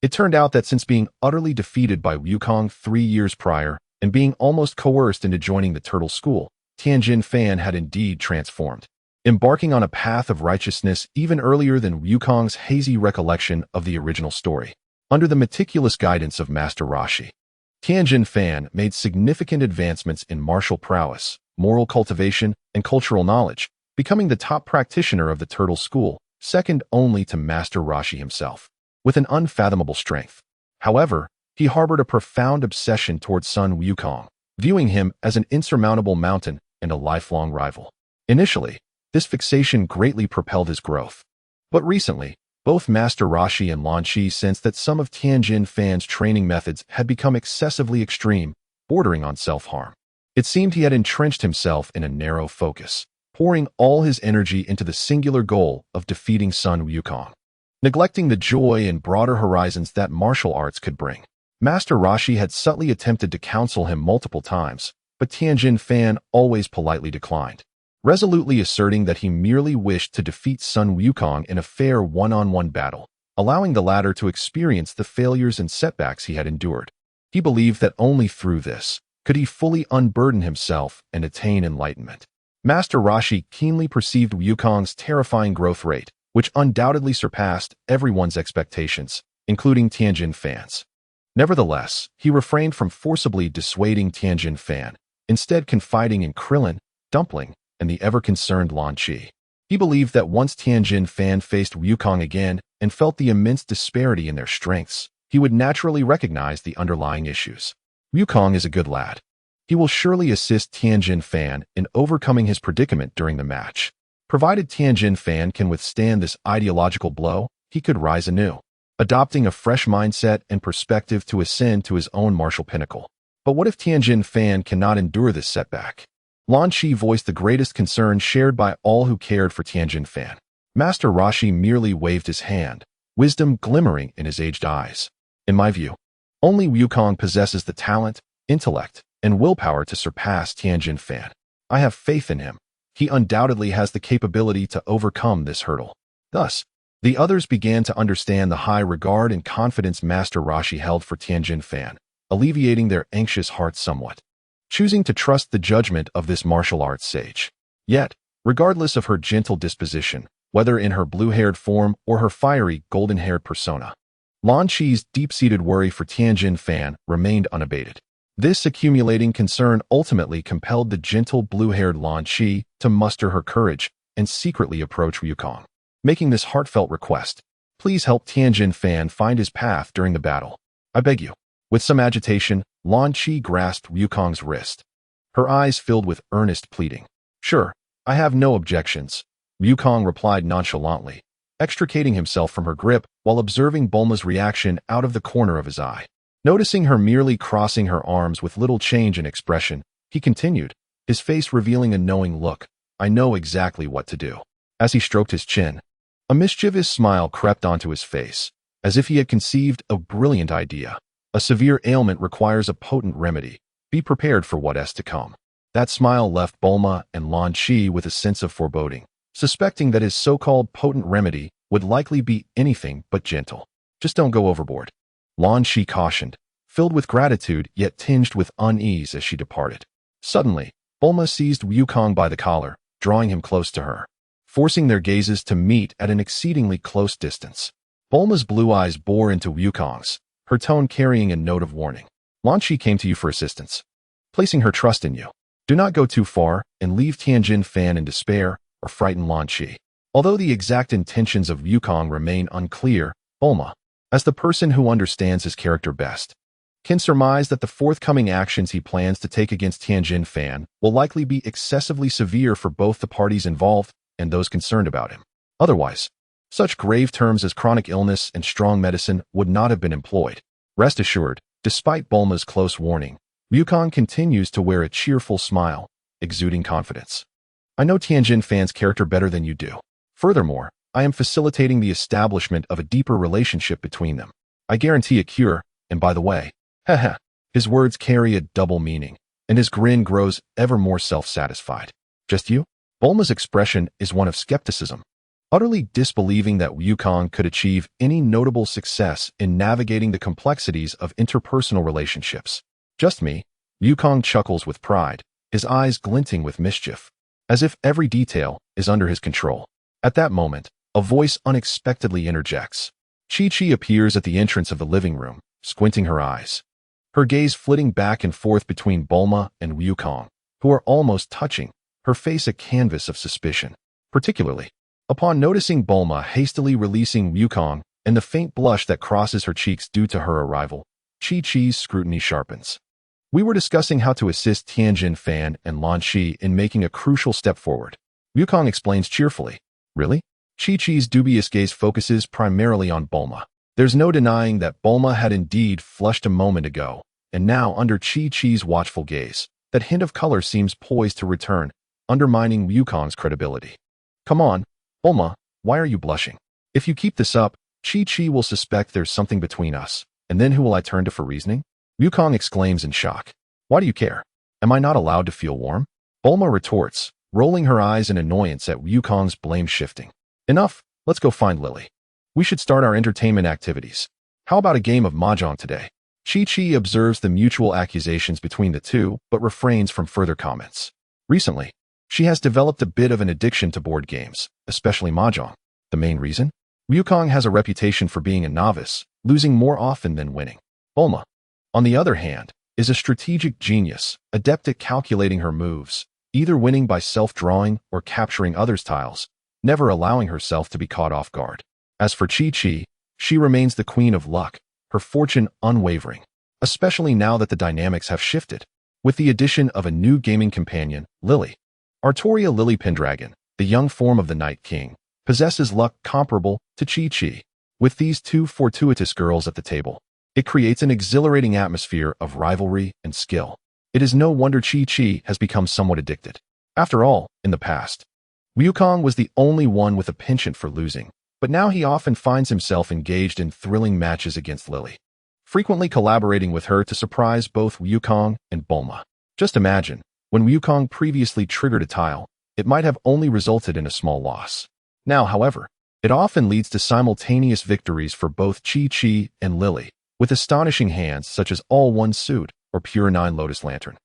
Speaker 1: It turned out that since being utterly defeated by Wukong 3 years prior and being almost coerced into joining the Turtle School, Tianjin Fan had indeed transformed, embarking on a path of righteousness even earlier than Wukong's hazy recollection of the original story. Under the meticulous guidance of Master Roshi, Tianjin Fan made significant advancements in martial prowess, moral cultivation, and cultural knowledge, becoming the top practitioner of the Turtle School, second only to Master Roshi himself, with an unfathomable strength. However, he harbored a profound obsession towards son Wukong, viewing him as an insurmountable mountain and a lifelong rival. Initially, this fixation greatly propelled his growth. But recently, both Master Roshi and Lan Qi sensed that some of Tianjin Fan's training methods had become excessively extreme, bordering on self-harm. It seemed he had entrenched himself in a narrow focus, pouring all his energy into the singular goal of defeating son Wukong, neglecting the joy and broader horizons that martial arts could bring. Master Roshi had subtly attempted to counsel him multiple times, but Tianjin Fan always politely declined, resolutely asserting that he merely wished to defeat son Wukong in a fair one-on-one battle, allowing the latter to experience the failures and setbacks he had endured. He believed that only through this could he fully unburden himself and attain enlightenment. Master Roshi keenly perceived Wukong's terrifying growth rate, which undoubtedly surpassed everyone's expectations, including Tianjin Fan's. Nevertheless, he refrained from forcibly dissuading Tianjin Fan, instead confiding in Krillin, Dumpling, and the ever-concerned Lan Qi. He believed that once Tianjin Fan faced Wukong again and felt the immense disparity in their strengths, he would naturally recognize the underlying issues. Wukong is a good lad. He will surely assist Tianjin Fan in overcoming his predicament during the match. Provided Tianjin Fan can withstand this ideological blow, he could rise anew, adopting a fresh mindset and perspective to ascend to his own martial pinnacle. But what if Tianjin Fan cannot endure this setback? Lan Qi voiced the greatest concern shared by all who cared for Tianjin Fan. Master Roshi merely waved his hand, wisdom glimmering in his aged eyes. In my view, only Wukong possesses the talent, intellect, and willpower to surpass Tianjin Fan. I have faith in him. He undoubtedly has the capability to overcome this hurdle. Thus, the others began to understand the high regard and confidence Master Roshi held for Tianjin Fan, alleviating their anxious hearts somewhat, choosing to trust the judgment of this martial arts sage. Yet, regardless of her gentle disposition, whether in her blue-haired form or her fiery, golden-haired persona, Lan Qi's deep-seated worry for Tianjin Fan remained unabated. This accumulating concern ultimately compelled the gentle blue-haired Lan Qi to muster her courage and secretly approach Wukong, making this heartfelt request: "Please help Tianjin Fan find his path during the battle. I beg you." With some agitation, Lan Qi grasped Wukong's wrist. Her eyes filled with earnest pleading. "Sure, I have no objections," Wukong replied nonchalantly, extricating himself from her grip while observing Bulma's reaction out of the corner of his eye. Noticing her merely crossing her arms with little change in expression, he continued, his face revealing a knowing look. "I know exactly what to do." As he stroked his chin, a mischievous smile crept onto his face, as if he had conceived a brilliant idea. "A severe ailment requires a potent remedy. Be prepared for what is to come." That smile left Bulma and Lan Qi with a sense of foreboding, suspecting that his so-called potent remedy would likely be anything but gentle. "Just don't go overboard," Lan Qi cautioned, filled with gratitude yet tinged with unease as she departed. Suddenly, Bulma seized Wukong by the collar, drawing him close to her, forcing their gazes to meet at an exceedingly close distance. Bulma's blue eyes bore into Wukong's, her tone carrying a note of warning. "Lan Qi came to you for assistance, placing her trust in you. Do not go too far and leave Tianjin Fan in despair or frighten Lan Qi." Although the exact intentions of Wukong remain unclear, Bulma, as the person who understands his character best, can surmise that the forthcoming actions he plans to take against Tianjin Fan will likely be excessively severe for both the parties involved and those concerned about him. Otherwise, such grave terms as chronic illness and strong medicine would not have been employed. Rest assured, despite Bulma's close warning, Wukong continues to wear a cheerful smile, exuding confidence. I know Tianjin Fan's character better than you do. Furthermore, I am facilitating the establishment of a deeper relationship between them. I guarantee a cure, and by the way, haha, his words carry a double meaning, and his grin grows ever more self-satisfied. Just you? Bulma's expression is one of skepticism, utterly disbelieving that Wukong could achieve any notable success in navigating the complexities of interpersonal relationships. Just me? Wukong chuckles with pride, his eyes glinting with mischief, as if every detail is under his control. At that moment, a voice unexpectedly interjects. Chi-Chi appears at the entrance of the living room, squinting her eyes, her gaze flitting back and forth between Bulma and Wukong, who are almost touching, her face a canvas of suspicion. Particularly, upon noticing Bulma hastily releasing Wukong and the faint blush that crosses her cheeks due to her arrival, Chi-Chi's scrutiny sharpens. We were discussing how to assist Tianjin Fan and Lan Shi in making a crucial step forward. Wukong explains cheerfully. Really? Chi-Chi's dubious gaze focuses primarily on Bulma. There's no denying that Bulma had indeed flushed a moment ago, and now under Chi-Chi's watchful gaze, that hint of color seems poised to return, undermining Wukong's credibility. Come on, Bulma, why are you blushing? If you keep this up, Chi-Chi will suspect there's something between us, and then who will I turn to for reasoning? Wukong exclaims in shock. Why do you care? Am I not allowed to feel warm? Bulma retorts, rolling her eyes in annoyance at Wukong's blame shifting. Enough, let's go find Lily. We should start our entertainment activities. How about a game of mahjong today? Chi-Chi observes the mutual accusations between the two, but refrains from further comments. Recently, she has developed a bit of an addiction to board games, especially mahjong. The main reason? Wukong has a reputation for being a novice, losing more often than winning. Bulma, on the other hand, is a strategic genius, adept at calculating her moves, either winning by self-drawing or capturing others' tiles, never allowing herself to be caught off guard. As for Chi-Chi, she remains the queen of luck, her fortune unwavering, especially now that the dynamics have shifted. With the addition of a new gaming companion, Lily. Artoria Lily Pendragon, the young form of the Night King, possesses luck comparable to Chi-Chi. With these two fortuitous girls at the table, it creates an exhilarating atmosphere of rivalry and skill. It is no wonder Chi-Chi has become somewhat addicted. After all, in the past, Wukong was the only one with a penchant for losing, but now he often finds himself engaged in thrilling matches against Lily, frequently collaborating with her to surprise both Wukong and Bulma. Just imagine, when Wukong previously triggered a tile, it might have only resulted in a small loss. Now, however, it often leads to simultaneous victories for both Chi-Chi and Lily, with astonishing hands such as All One Suit or Pure Nine Lotus Lantern,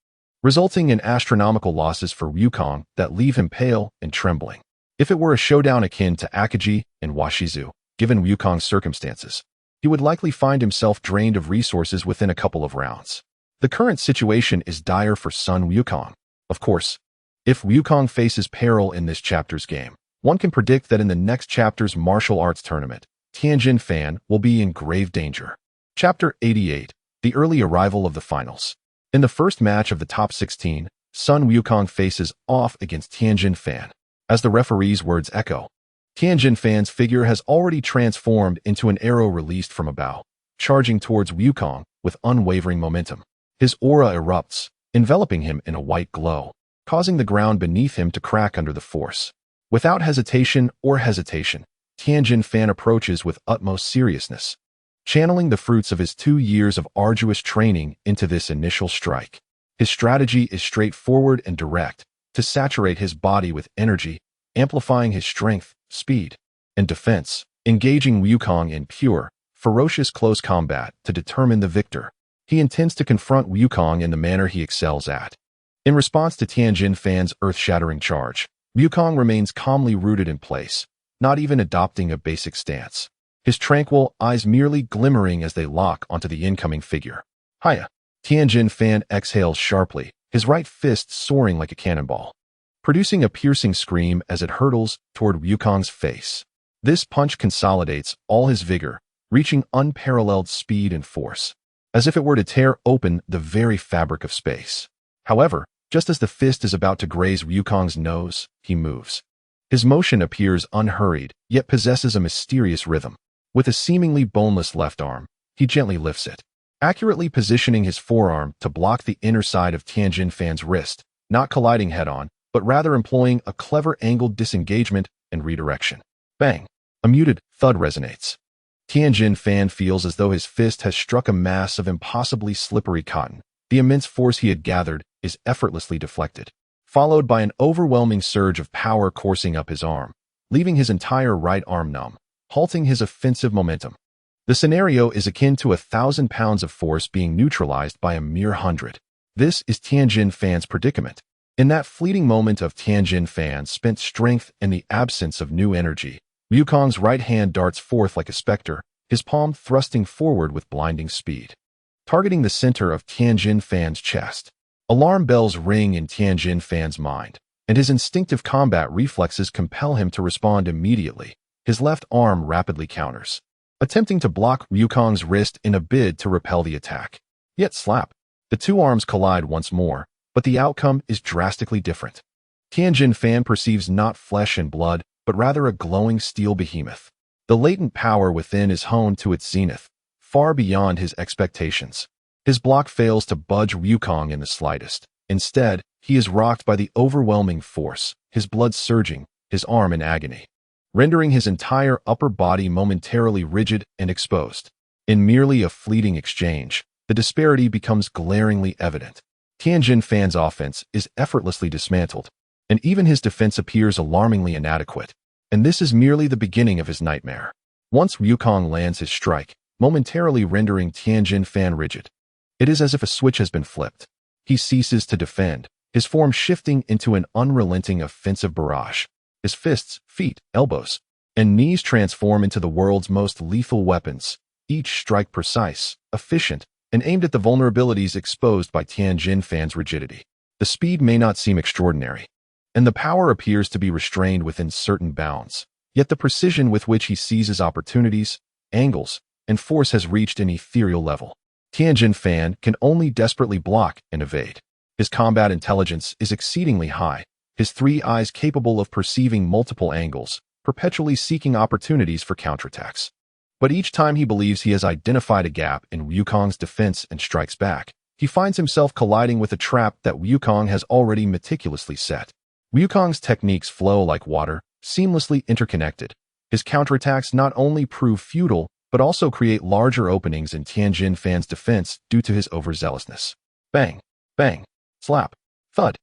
Speaker 1: resulting in astronomical losses for Wukong that leave him pale and trembling. If it were a showdown akin to Akaji and Washizu, given Wukong's circumstances, he would likely find himself drained of resources within a couple of rounds. The current situation is dire for Sun Wukong. Of course, if Wukong faces peril in this chapter's game, one can predict that in the next chapter's martial arts tournament, Tianjin Fan will be in grave danger. Chapter 88, The Early Arrival of the Finals. In the first match of the top 16, Sun Wukong faces off against Tianjin Fan. As the referee's words echo, Tianjin Fan's figure has already transformed into an arrow released from a bow, charging towards Wukong with unwavering momentum. His aura erupts, enveloping him in a white glow, causing the ground beneath him to crack under the force. Without hesitation, Tianjin Fan approaches with utmost seriousness, channeling the fruits of his 2 years of arduous training into this initial strike. His strategy is straightforward and direct, to saturate his body with energy, amplifying his strength, speed, and defense, engaging Wukong in pure, ferocious close combat to determine the victor. He intends to confront Wukong in the manner he excels at. In response to Tianjin Fan's earth-shattering charge, Wukong remains calmly rooted in place, not even adopting a basic stance. His tranquil eyes merely glimmering as they lock onto the incoming figure. Hiya! Tianjin Fan exhales sharply, his right fist soaring like a cannonball, producing a piercing scream as it hurtles toward Wukong's face. This punch consolidates all his vigor, reaching unparalleled speed and force, as if it were to tear open the very fabric of space. However, just as the fist is about to graze Wukong's nose, he moves. His motion appears unhurried, yet possesses a mysterious rhythm. With a seemingly boneless left arm, he gently lifts it, accurately positioning his forearm to block the inner side of Tianjin Fan's wrist, not colliding head-on, but rather employing a clever angled disengagement and redirection. Bang! A muted thud resonates. Tianjin Fan feels as though his fist has struck a mass of impossibly slippery cotton. The immense force he had gathered is effortlessly deflected, followed by an overwhelming surge of power coursing up his arm, leaving his entire right arm numb, halting his offensive momentum. The scenario is akin to 1,000 pounds of force being neutralized by a mere 100. This is Tianjin Fan's predicament. In that fleeting moment of Tianjin Fan's spent strength and the absence of new energy, Wukong's right hand darts forth like a specter, his palm thrusting forward with blinding speed, targeting the center of Tianjin Fan's chest. Alarm bells ring in Tianjin Fan's mind, and his instinctive combat reflexes compel him to respond immediately. His left arm rapidly counters, attempting to block Wukong's wrist in a bid to repel the attack. Yet slap. The two arms collide once more, but the outcome is drastically different. Tianjin Fan perceives not flesh and blood, but rather a glowing steel behemoth. The latent power within is honed to its zenith, far beyond his expectations. His block fails to budge Wukong in the slightest. Instead, he is rocked by the overwhelming force, his blood surging, his arm in agony, rendering his entire upper body momentarily rigid and exposed. In merely a fleeting exchange, the disparity becomes glaringly evident. Tianjin Fan's offense is effortlessly dismantled, and even his defense appears alarmingly inadequate. And this is merely the beginning of his nightmare. Once Wukong lands his strike, momentarily rendering Tianjin Fan rigid, it is as if a switch has been flipped. He ceases to defend, his form shifting into an unrelenting offensive barrage. His fists, feet, elbows, and knees transform into the world's most lethal weapons, each strike precise, efficient, and aimed at the vulnerabilities exposed by Tianjin Fan's rigidity. The speed may not seem extraordinary, and the power appears to be restrained within certain bounds, yet the precision with which he seizes opportunities, angles, and force has reached an ethereal level. Tianjin Fan can only desperately block and evade. His combat intelligence is exceedingly high, his three eyes capable of perceiving multiple angles, perpetually seeking opportunities for counterattacks. But each time he believes he has identified a gap in Wukong's defense and strikes back, he finds himself colliding with a trap that Wukong has already meticulously set. Wukong's techniques flow like water, seamlessly interconnected. His counterattacks not only prove futile, but also create larger openings in Tianjin Fan's defense due to his overzealousness. Bang, bang, slap, thud.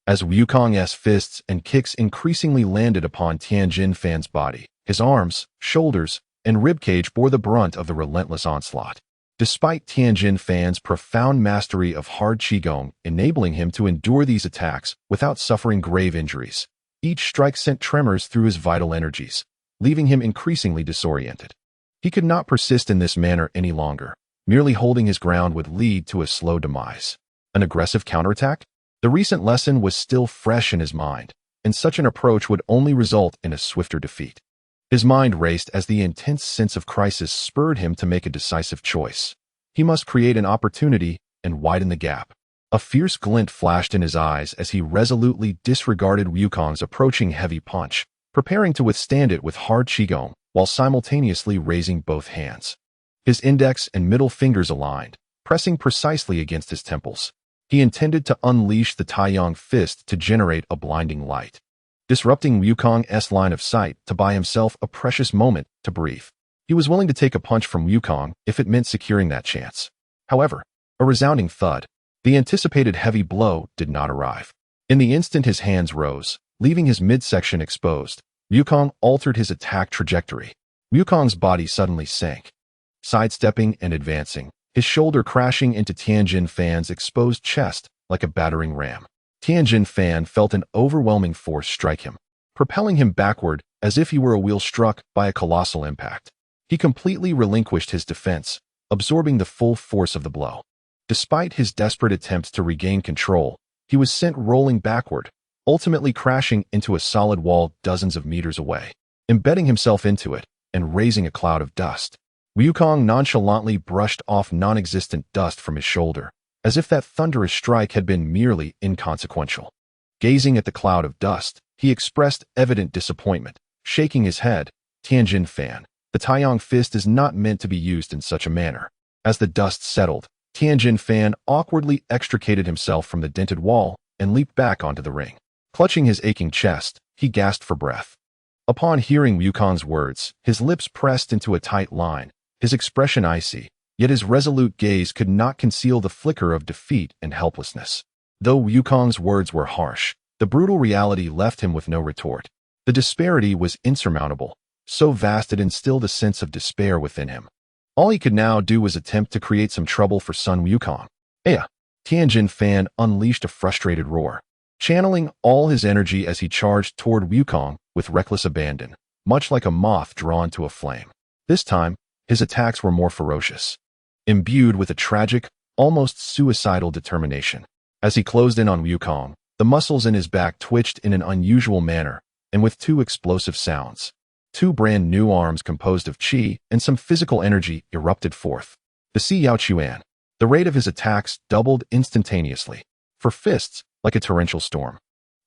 Speaker 1: As Wukong's fists and kicks increasingly landed upon Tianjin Fan's body, his arms, shoulders, and ribcage bore the brunt of the relentless onslaught. Despite Tianjin Fan's profound mastery of hard qigong, enabling him to endure these attacks without suffering grave injuries, each strike sent tremors through his vital energies, leaving him increasingly disoriented. He could not persist in this manner any longer. Merely holding his ground would lead to a slow demise. An aggressive counterattack? The recent lesson was still fresh in his mind, and such an approach would only result in a swifter defeat. His mind raced as the intense sense of crisis spurred him to make a decisive choice. He must create an opportunity and widen the gap. A fierce glint flashed in his eyes as he resolutely disregarded Wukong's approaching heavy punch, preparing to withstand it with hard qigong, while simultaneously raising both hands. His index and middle fingers aligned, pressing precisely against his temples. He intended to unleash the Taiyang fist to generate a blinding light, disrupting Wukong's line of sight to buy himself a precious moment to breathe. He was willing to take a punch from Wukong if it meant securing that chance. However, a resounding thud, the anticipated heavy blow, did not arrive. In the instant his hands rose, leaving his midsection exposed, Wukong altered his attack trajectory. Wukong's body suddenly sank, sidestepping and advancing, his shoulder crashing into Tianjin Fan's exposed chest like a battering ram. Tianjin Fan felt an overwhelming force strike him, propelling him backward as if he were a wheel struck by a colossal impact. He completely relinquished his defense, absorbing the full force of the blow. Despite his desperate attempts to regain control, he was sent rolling backward, ultimately crashing into a solid wall dozens of meters away, embedding himself into it and raising a cloud of dust. Wukong nonchalantly brushed off non-existent dust from his shoulder, as if that thunderous strike had been merely inconsequential. Gazing at the cloud of dust, he expressed evident disappointment, shaking his head. Tianjin Fan, the Taiyang fist is not meant to be used in such a manner. As the dust settled, Tianjin Fan awkwardly extricated himself from the dented wall, and leaped back onto the ring. Clutching his aching chest, he gasped for breath. Upon hearing Wukong's words, his lips pressed into a tight line, his expression icy, yet his resolute gaze could not conceal the flicker of defeat and helplessness. Though Wukong's words were harsh, the brutal reality left him with no retort. The disparity was insurmountable, so vast it instilled a sense of despair within him. All he could now do was attempt to create some trouble for Sun Wukong. Aya! Tianjin Fan unleashed a frustrated roar, channeling all his energy as he charged toward Wukong with reckless abandon, much like a moth drawn to a flame. This time, his attacks were more ferocious, imbued with a tragic, almost suicidal determination. As he closed in on Wukong, the muscles in his back twitched in an unusual manner, and with two explosive sounds. Two brand new arms composed of qi and some physical energy erupted forth. The Si Yao Chuan. The rate of his attacks doubled instantaneously. For fists, like a torrential storm,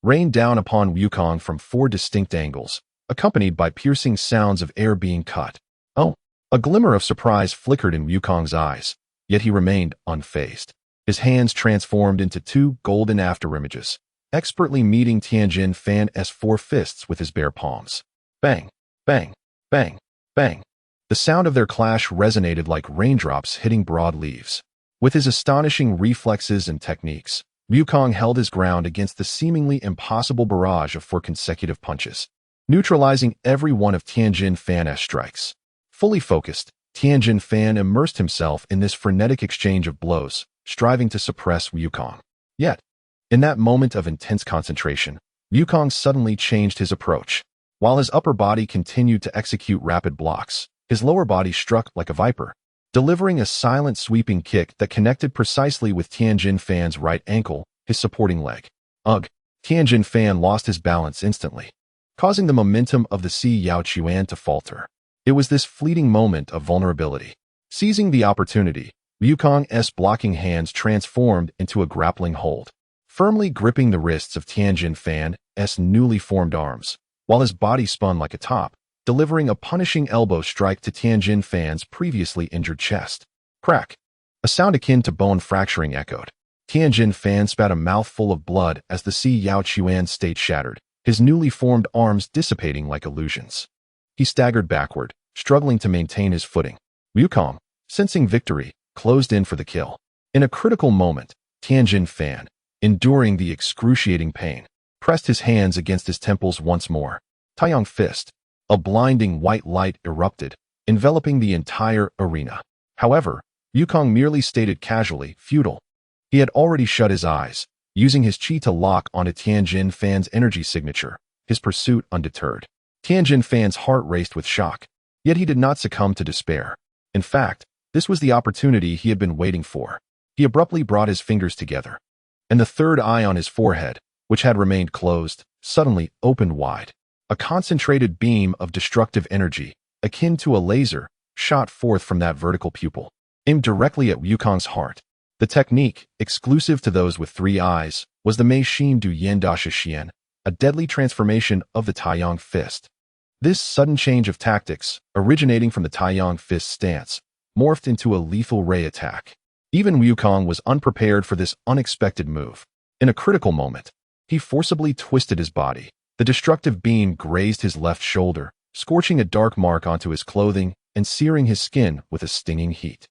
Speaker 1: rained down upon Wukong from 4 distinct angles, accompanied by piercing sounds of air being cut. Oh! A glimmer of surprise flickered in Wukong's eyes, yet he remained unfazed. His hands transformed into 2 golden afterimages, expertly meeting Tianjin Fan's 4 fists with his bare palms. Bang! Bang! Bang! Bang! The sound of their clash resonated like raindrops hitting broad leaves. With his astonishing reflexes and techniques, Wukong held his ground against the seemingly impossible barrage of 4 consecutive punches, neutralizing every one of Tianjin Fan's strikes. Fully focused, Tianjin Fan immersed himself in this frenetic exchange of blows, striving to suppress Wukong. Yet, in that moment of intense concentration, Wukong suddenly changed his approach. While his upper body continued to execute rapid blocks, his lower body struck like a viper, delivering a silent sweeping kick that connected precisely with Tianjin Fan's right ankle, his supporting leg. Ugh! Tianjin Fan lost his balance instantly, causing the momentum of the Si Yao Chuan to falter. It was this fleeting moment of vulnerability. Seizing the opportunity, Wukong's blocking hands transformed into a grappling hold, firmly gripping the wrists of Tianjin Fan's newly formed arms, while his body spun like a top, delivering a punishing elbow strike to Tianjin Fan's previously injured chest. Crack! A sound akin to bone fracturing echoed. Tianjin Fan spat a mouthful of blood as the Si Yao Chuan's state shattered, his newly formed arms dissipating like illusions. He staggered backward, struggling to maintain his footing. Wukong, sensing victory, closed in for the kill. In a critical moment, Tianjin Fan, enduring the excruciating pain, pressed his hands against his temples once more. Taiyang Fist. A blinding white light erupted, enveloping the entire arena. However, Wukong merely stated casually, futile. He had already shut his eyes, using his qi to lock onto Tianjin Fan's energy signature, his pursuit undeterred. Tianjin Fan's heart raced with shock, yet he did not succumb to despair. In fact, this was the opportunity he had been waiting for. He abruptly brought his fingers together, and the third eye on his forehead, which had remained closed, suddenly opened wide. A concentrated beam of destructive energy, akin to a laser, shot forth from that vertical pupil, aimed directly at Wukong's heart. The technique, exclusive to those with 3 eyes, was the Mei Xin Du Yin Da Shixian, a deadly transformation of the Taiyang Fist. This sudden change of tactics, originating from the Taiyang Fist stance, morphed into a lethal ray attack. Even Wukong was unprepared for this unexpected move. In a critical moment, he forcibly twisted his body. The destructive beam grazed his left shoulder, scorching a dark mark onto his clothing and searing his skin with a stinging heat.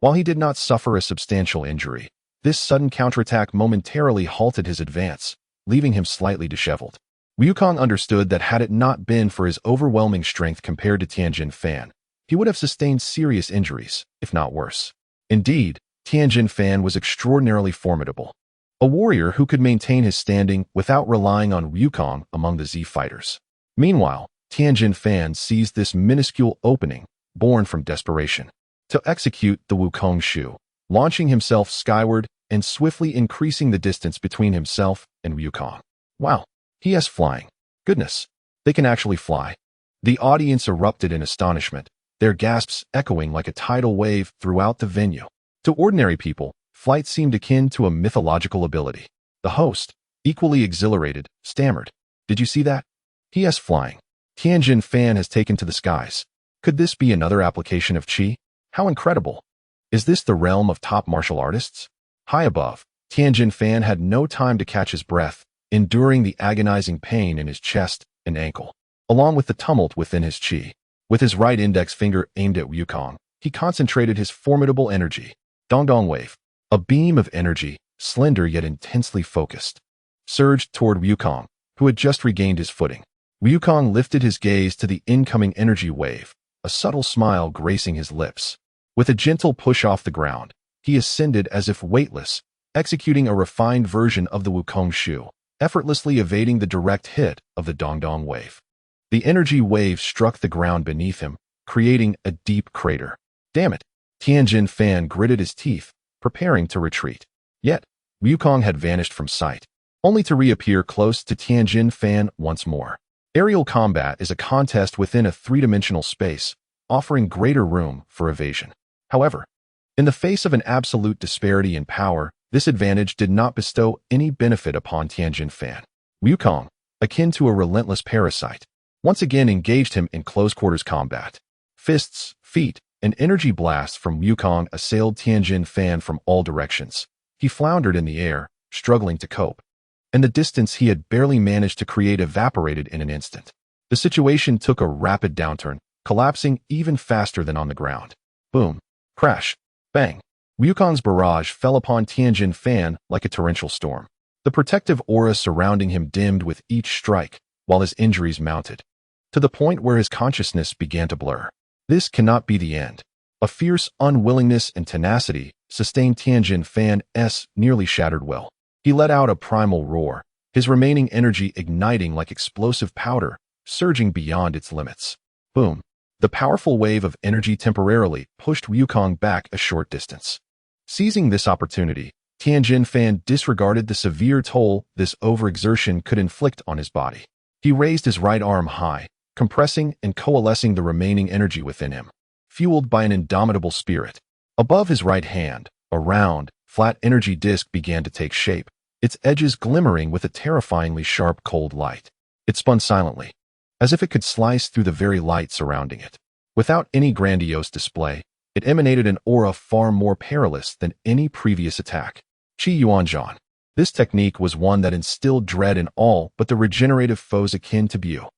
Speaker 1: While he did not suffer a substantial injury, this sudden counterattack momentarily halted his advance, leaving him slightly disheveled. Wukong understood that had it not been for his overwhelming strength compared to Tianjin Fan, he would have sustained serious injuries, if not worse. Indeed, Tianjin Fan was extraordinarily formidable. A warrior who could maintain his standing without relying on Wukong among the Z fighters. Meanwhile, Tianjin Fan seized this minuscule opening, born from desperation, to execute the Wukong Shu, launching himself skyward and swiftly increasing the distance between himself and Wukong. Wow, he is flying. Goodness, they can actually fly. The audience erupted in astonishment, their gasps echoing like a tidal wave throughout the venue. To ordinary people, flight seemed akin to a mythological ability. The host, equally exhilarated, stammered, "Did you see that? He is flying. Tianjin Fan has taken to the skies. Could this be another application of qi? How incredible! Is this the realm of top martial artists?" High above, Tianjin Fan had no time to catch his breath, enduring the agonizing pain in his chest and ankle, along with the tumult within his chi. With his right index finger aimed at Wukong, he concentrated his formidable energy. Dongdong Wave, a beam of energy, slender yet intensely focused, surged toward Wukong, who had just regained his footing. Wukong lifted his gaze to the incoming energy wave, a subtle smile gracing his lips. With a gentle push off the ground, he ascended as if weightless, executing a refined version of the Wukong Shu, effortlessly evading the direct hit of the Dongdong Wave. The energy wave struck the ground beneath him, creating a deep crater. Damn it! Tianjin Fan gritted his teeth, preparing to retreat. Yet, Wukong had vanished from sight, only to reappear close to Tianjin Fan once more. Aerial combat is a contest within a three-dimensional space, offering greater room for evasion. However, in the face of an absolute disparity in power, this advantage did not bestow any benefit upon Tianjin Fan. Wukong, akin to a relentless parasite, once again engaged him in close-quarters combat. Fists, feet, and energy blasts from Wukong assailed Tianjin Fan from all directions. He floundered in the air, struggling to cope, and the distance he had barely managed to create evaporated in an instant. The situation took a rapid downturn, collapsing even faster than on the ground. Boom, crash, bang. Wukong's barrage fell upon Tianjin Fan like a torrential storm. The protective aura surrounding him dimmed with each strike, while his injuries mounted, to the point where his consciousness began to blur. This cannot be the end. A fierce unwillingness and tenacity sustained Tianjin Fan's nearly shattered will. He let out a primal roar, his remaining energy igniting like explosive powder, surging beyond its limits. Boom. The powerful wave of energy temporarily pushed Wukong back a short distance. Seizing this opportunity, Tianjin Fan disregarded the severe toll this overexertion could inflict on his body. He raised his right arm high, compressing and coalescing the remaining energy within him, fueled by an indomitable spirit. Above his right hand, a round, flat energy disk began to take shape, its edges glimmering with a terrifyingly sharp cold light. It spun silently, as if it could slice through the very light surrounding it. Without any grandiose display, it emanated an aura far more perilous than any previous attack. Qi Yuanzhan. This technique was one that instilled dread in all but the regenerative foes akin to Bu.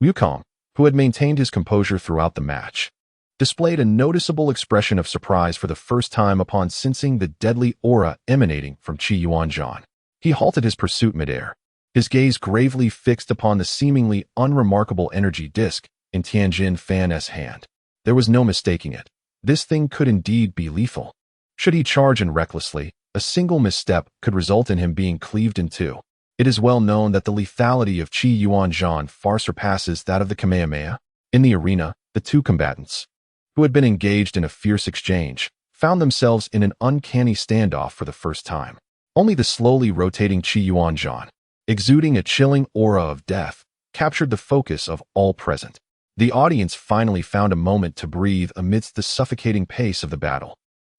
Speaker 1: Wukong, who had maintained his composure throughout the match, displayed a noticeable expression of surprise for the first time upon sensing the deadly aura emanating from Qi Yuanzhan. He halted his pursuit midair, his gaze gravely fixed upon the seemingly unremarkable energy disk in Tianjin Fan's hand. There was no mistaking it. This thing could indeed be lethal. Should he charge in recklessly, a single misstep could result in him being cleaved in two. It is well known that the lethality of Qi Yuanzhan far surpasses that of the Kamehameha. In the arena, the two combatants, who had been engaged in a fierce exchange, found themselves in an uncanny standoff for the first time. Only the slowly rotating Qi Yuanzhan, exuding a chilling aura of death, captured the focus of all present. The audience finally found a moment to breathe amidst the suffocating pace of the battle,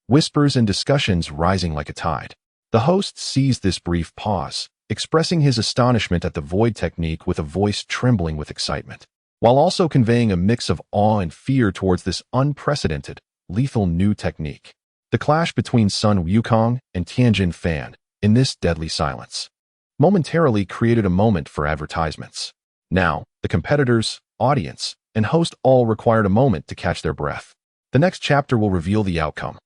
Speaker 1: whispers and discussions rising like a tide. The host seized this brief pause, expressing his astonishment at the void technique with a voice trembling with excitement, while also conveying a mix of awe and fear towards this unprecedented, lethal new technique. The clash between Sun Wukong and Tianjin Fan, in this deadly silence, momentarily created a moment for advertisements. Now, the competitors, audience, and host all required a moment to catch their breath. The next chapter will reveal the outcome.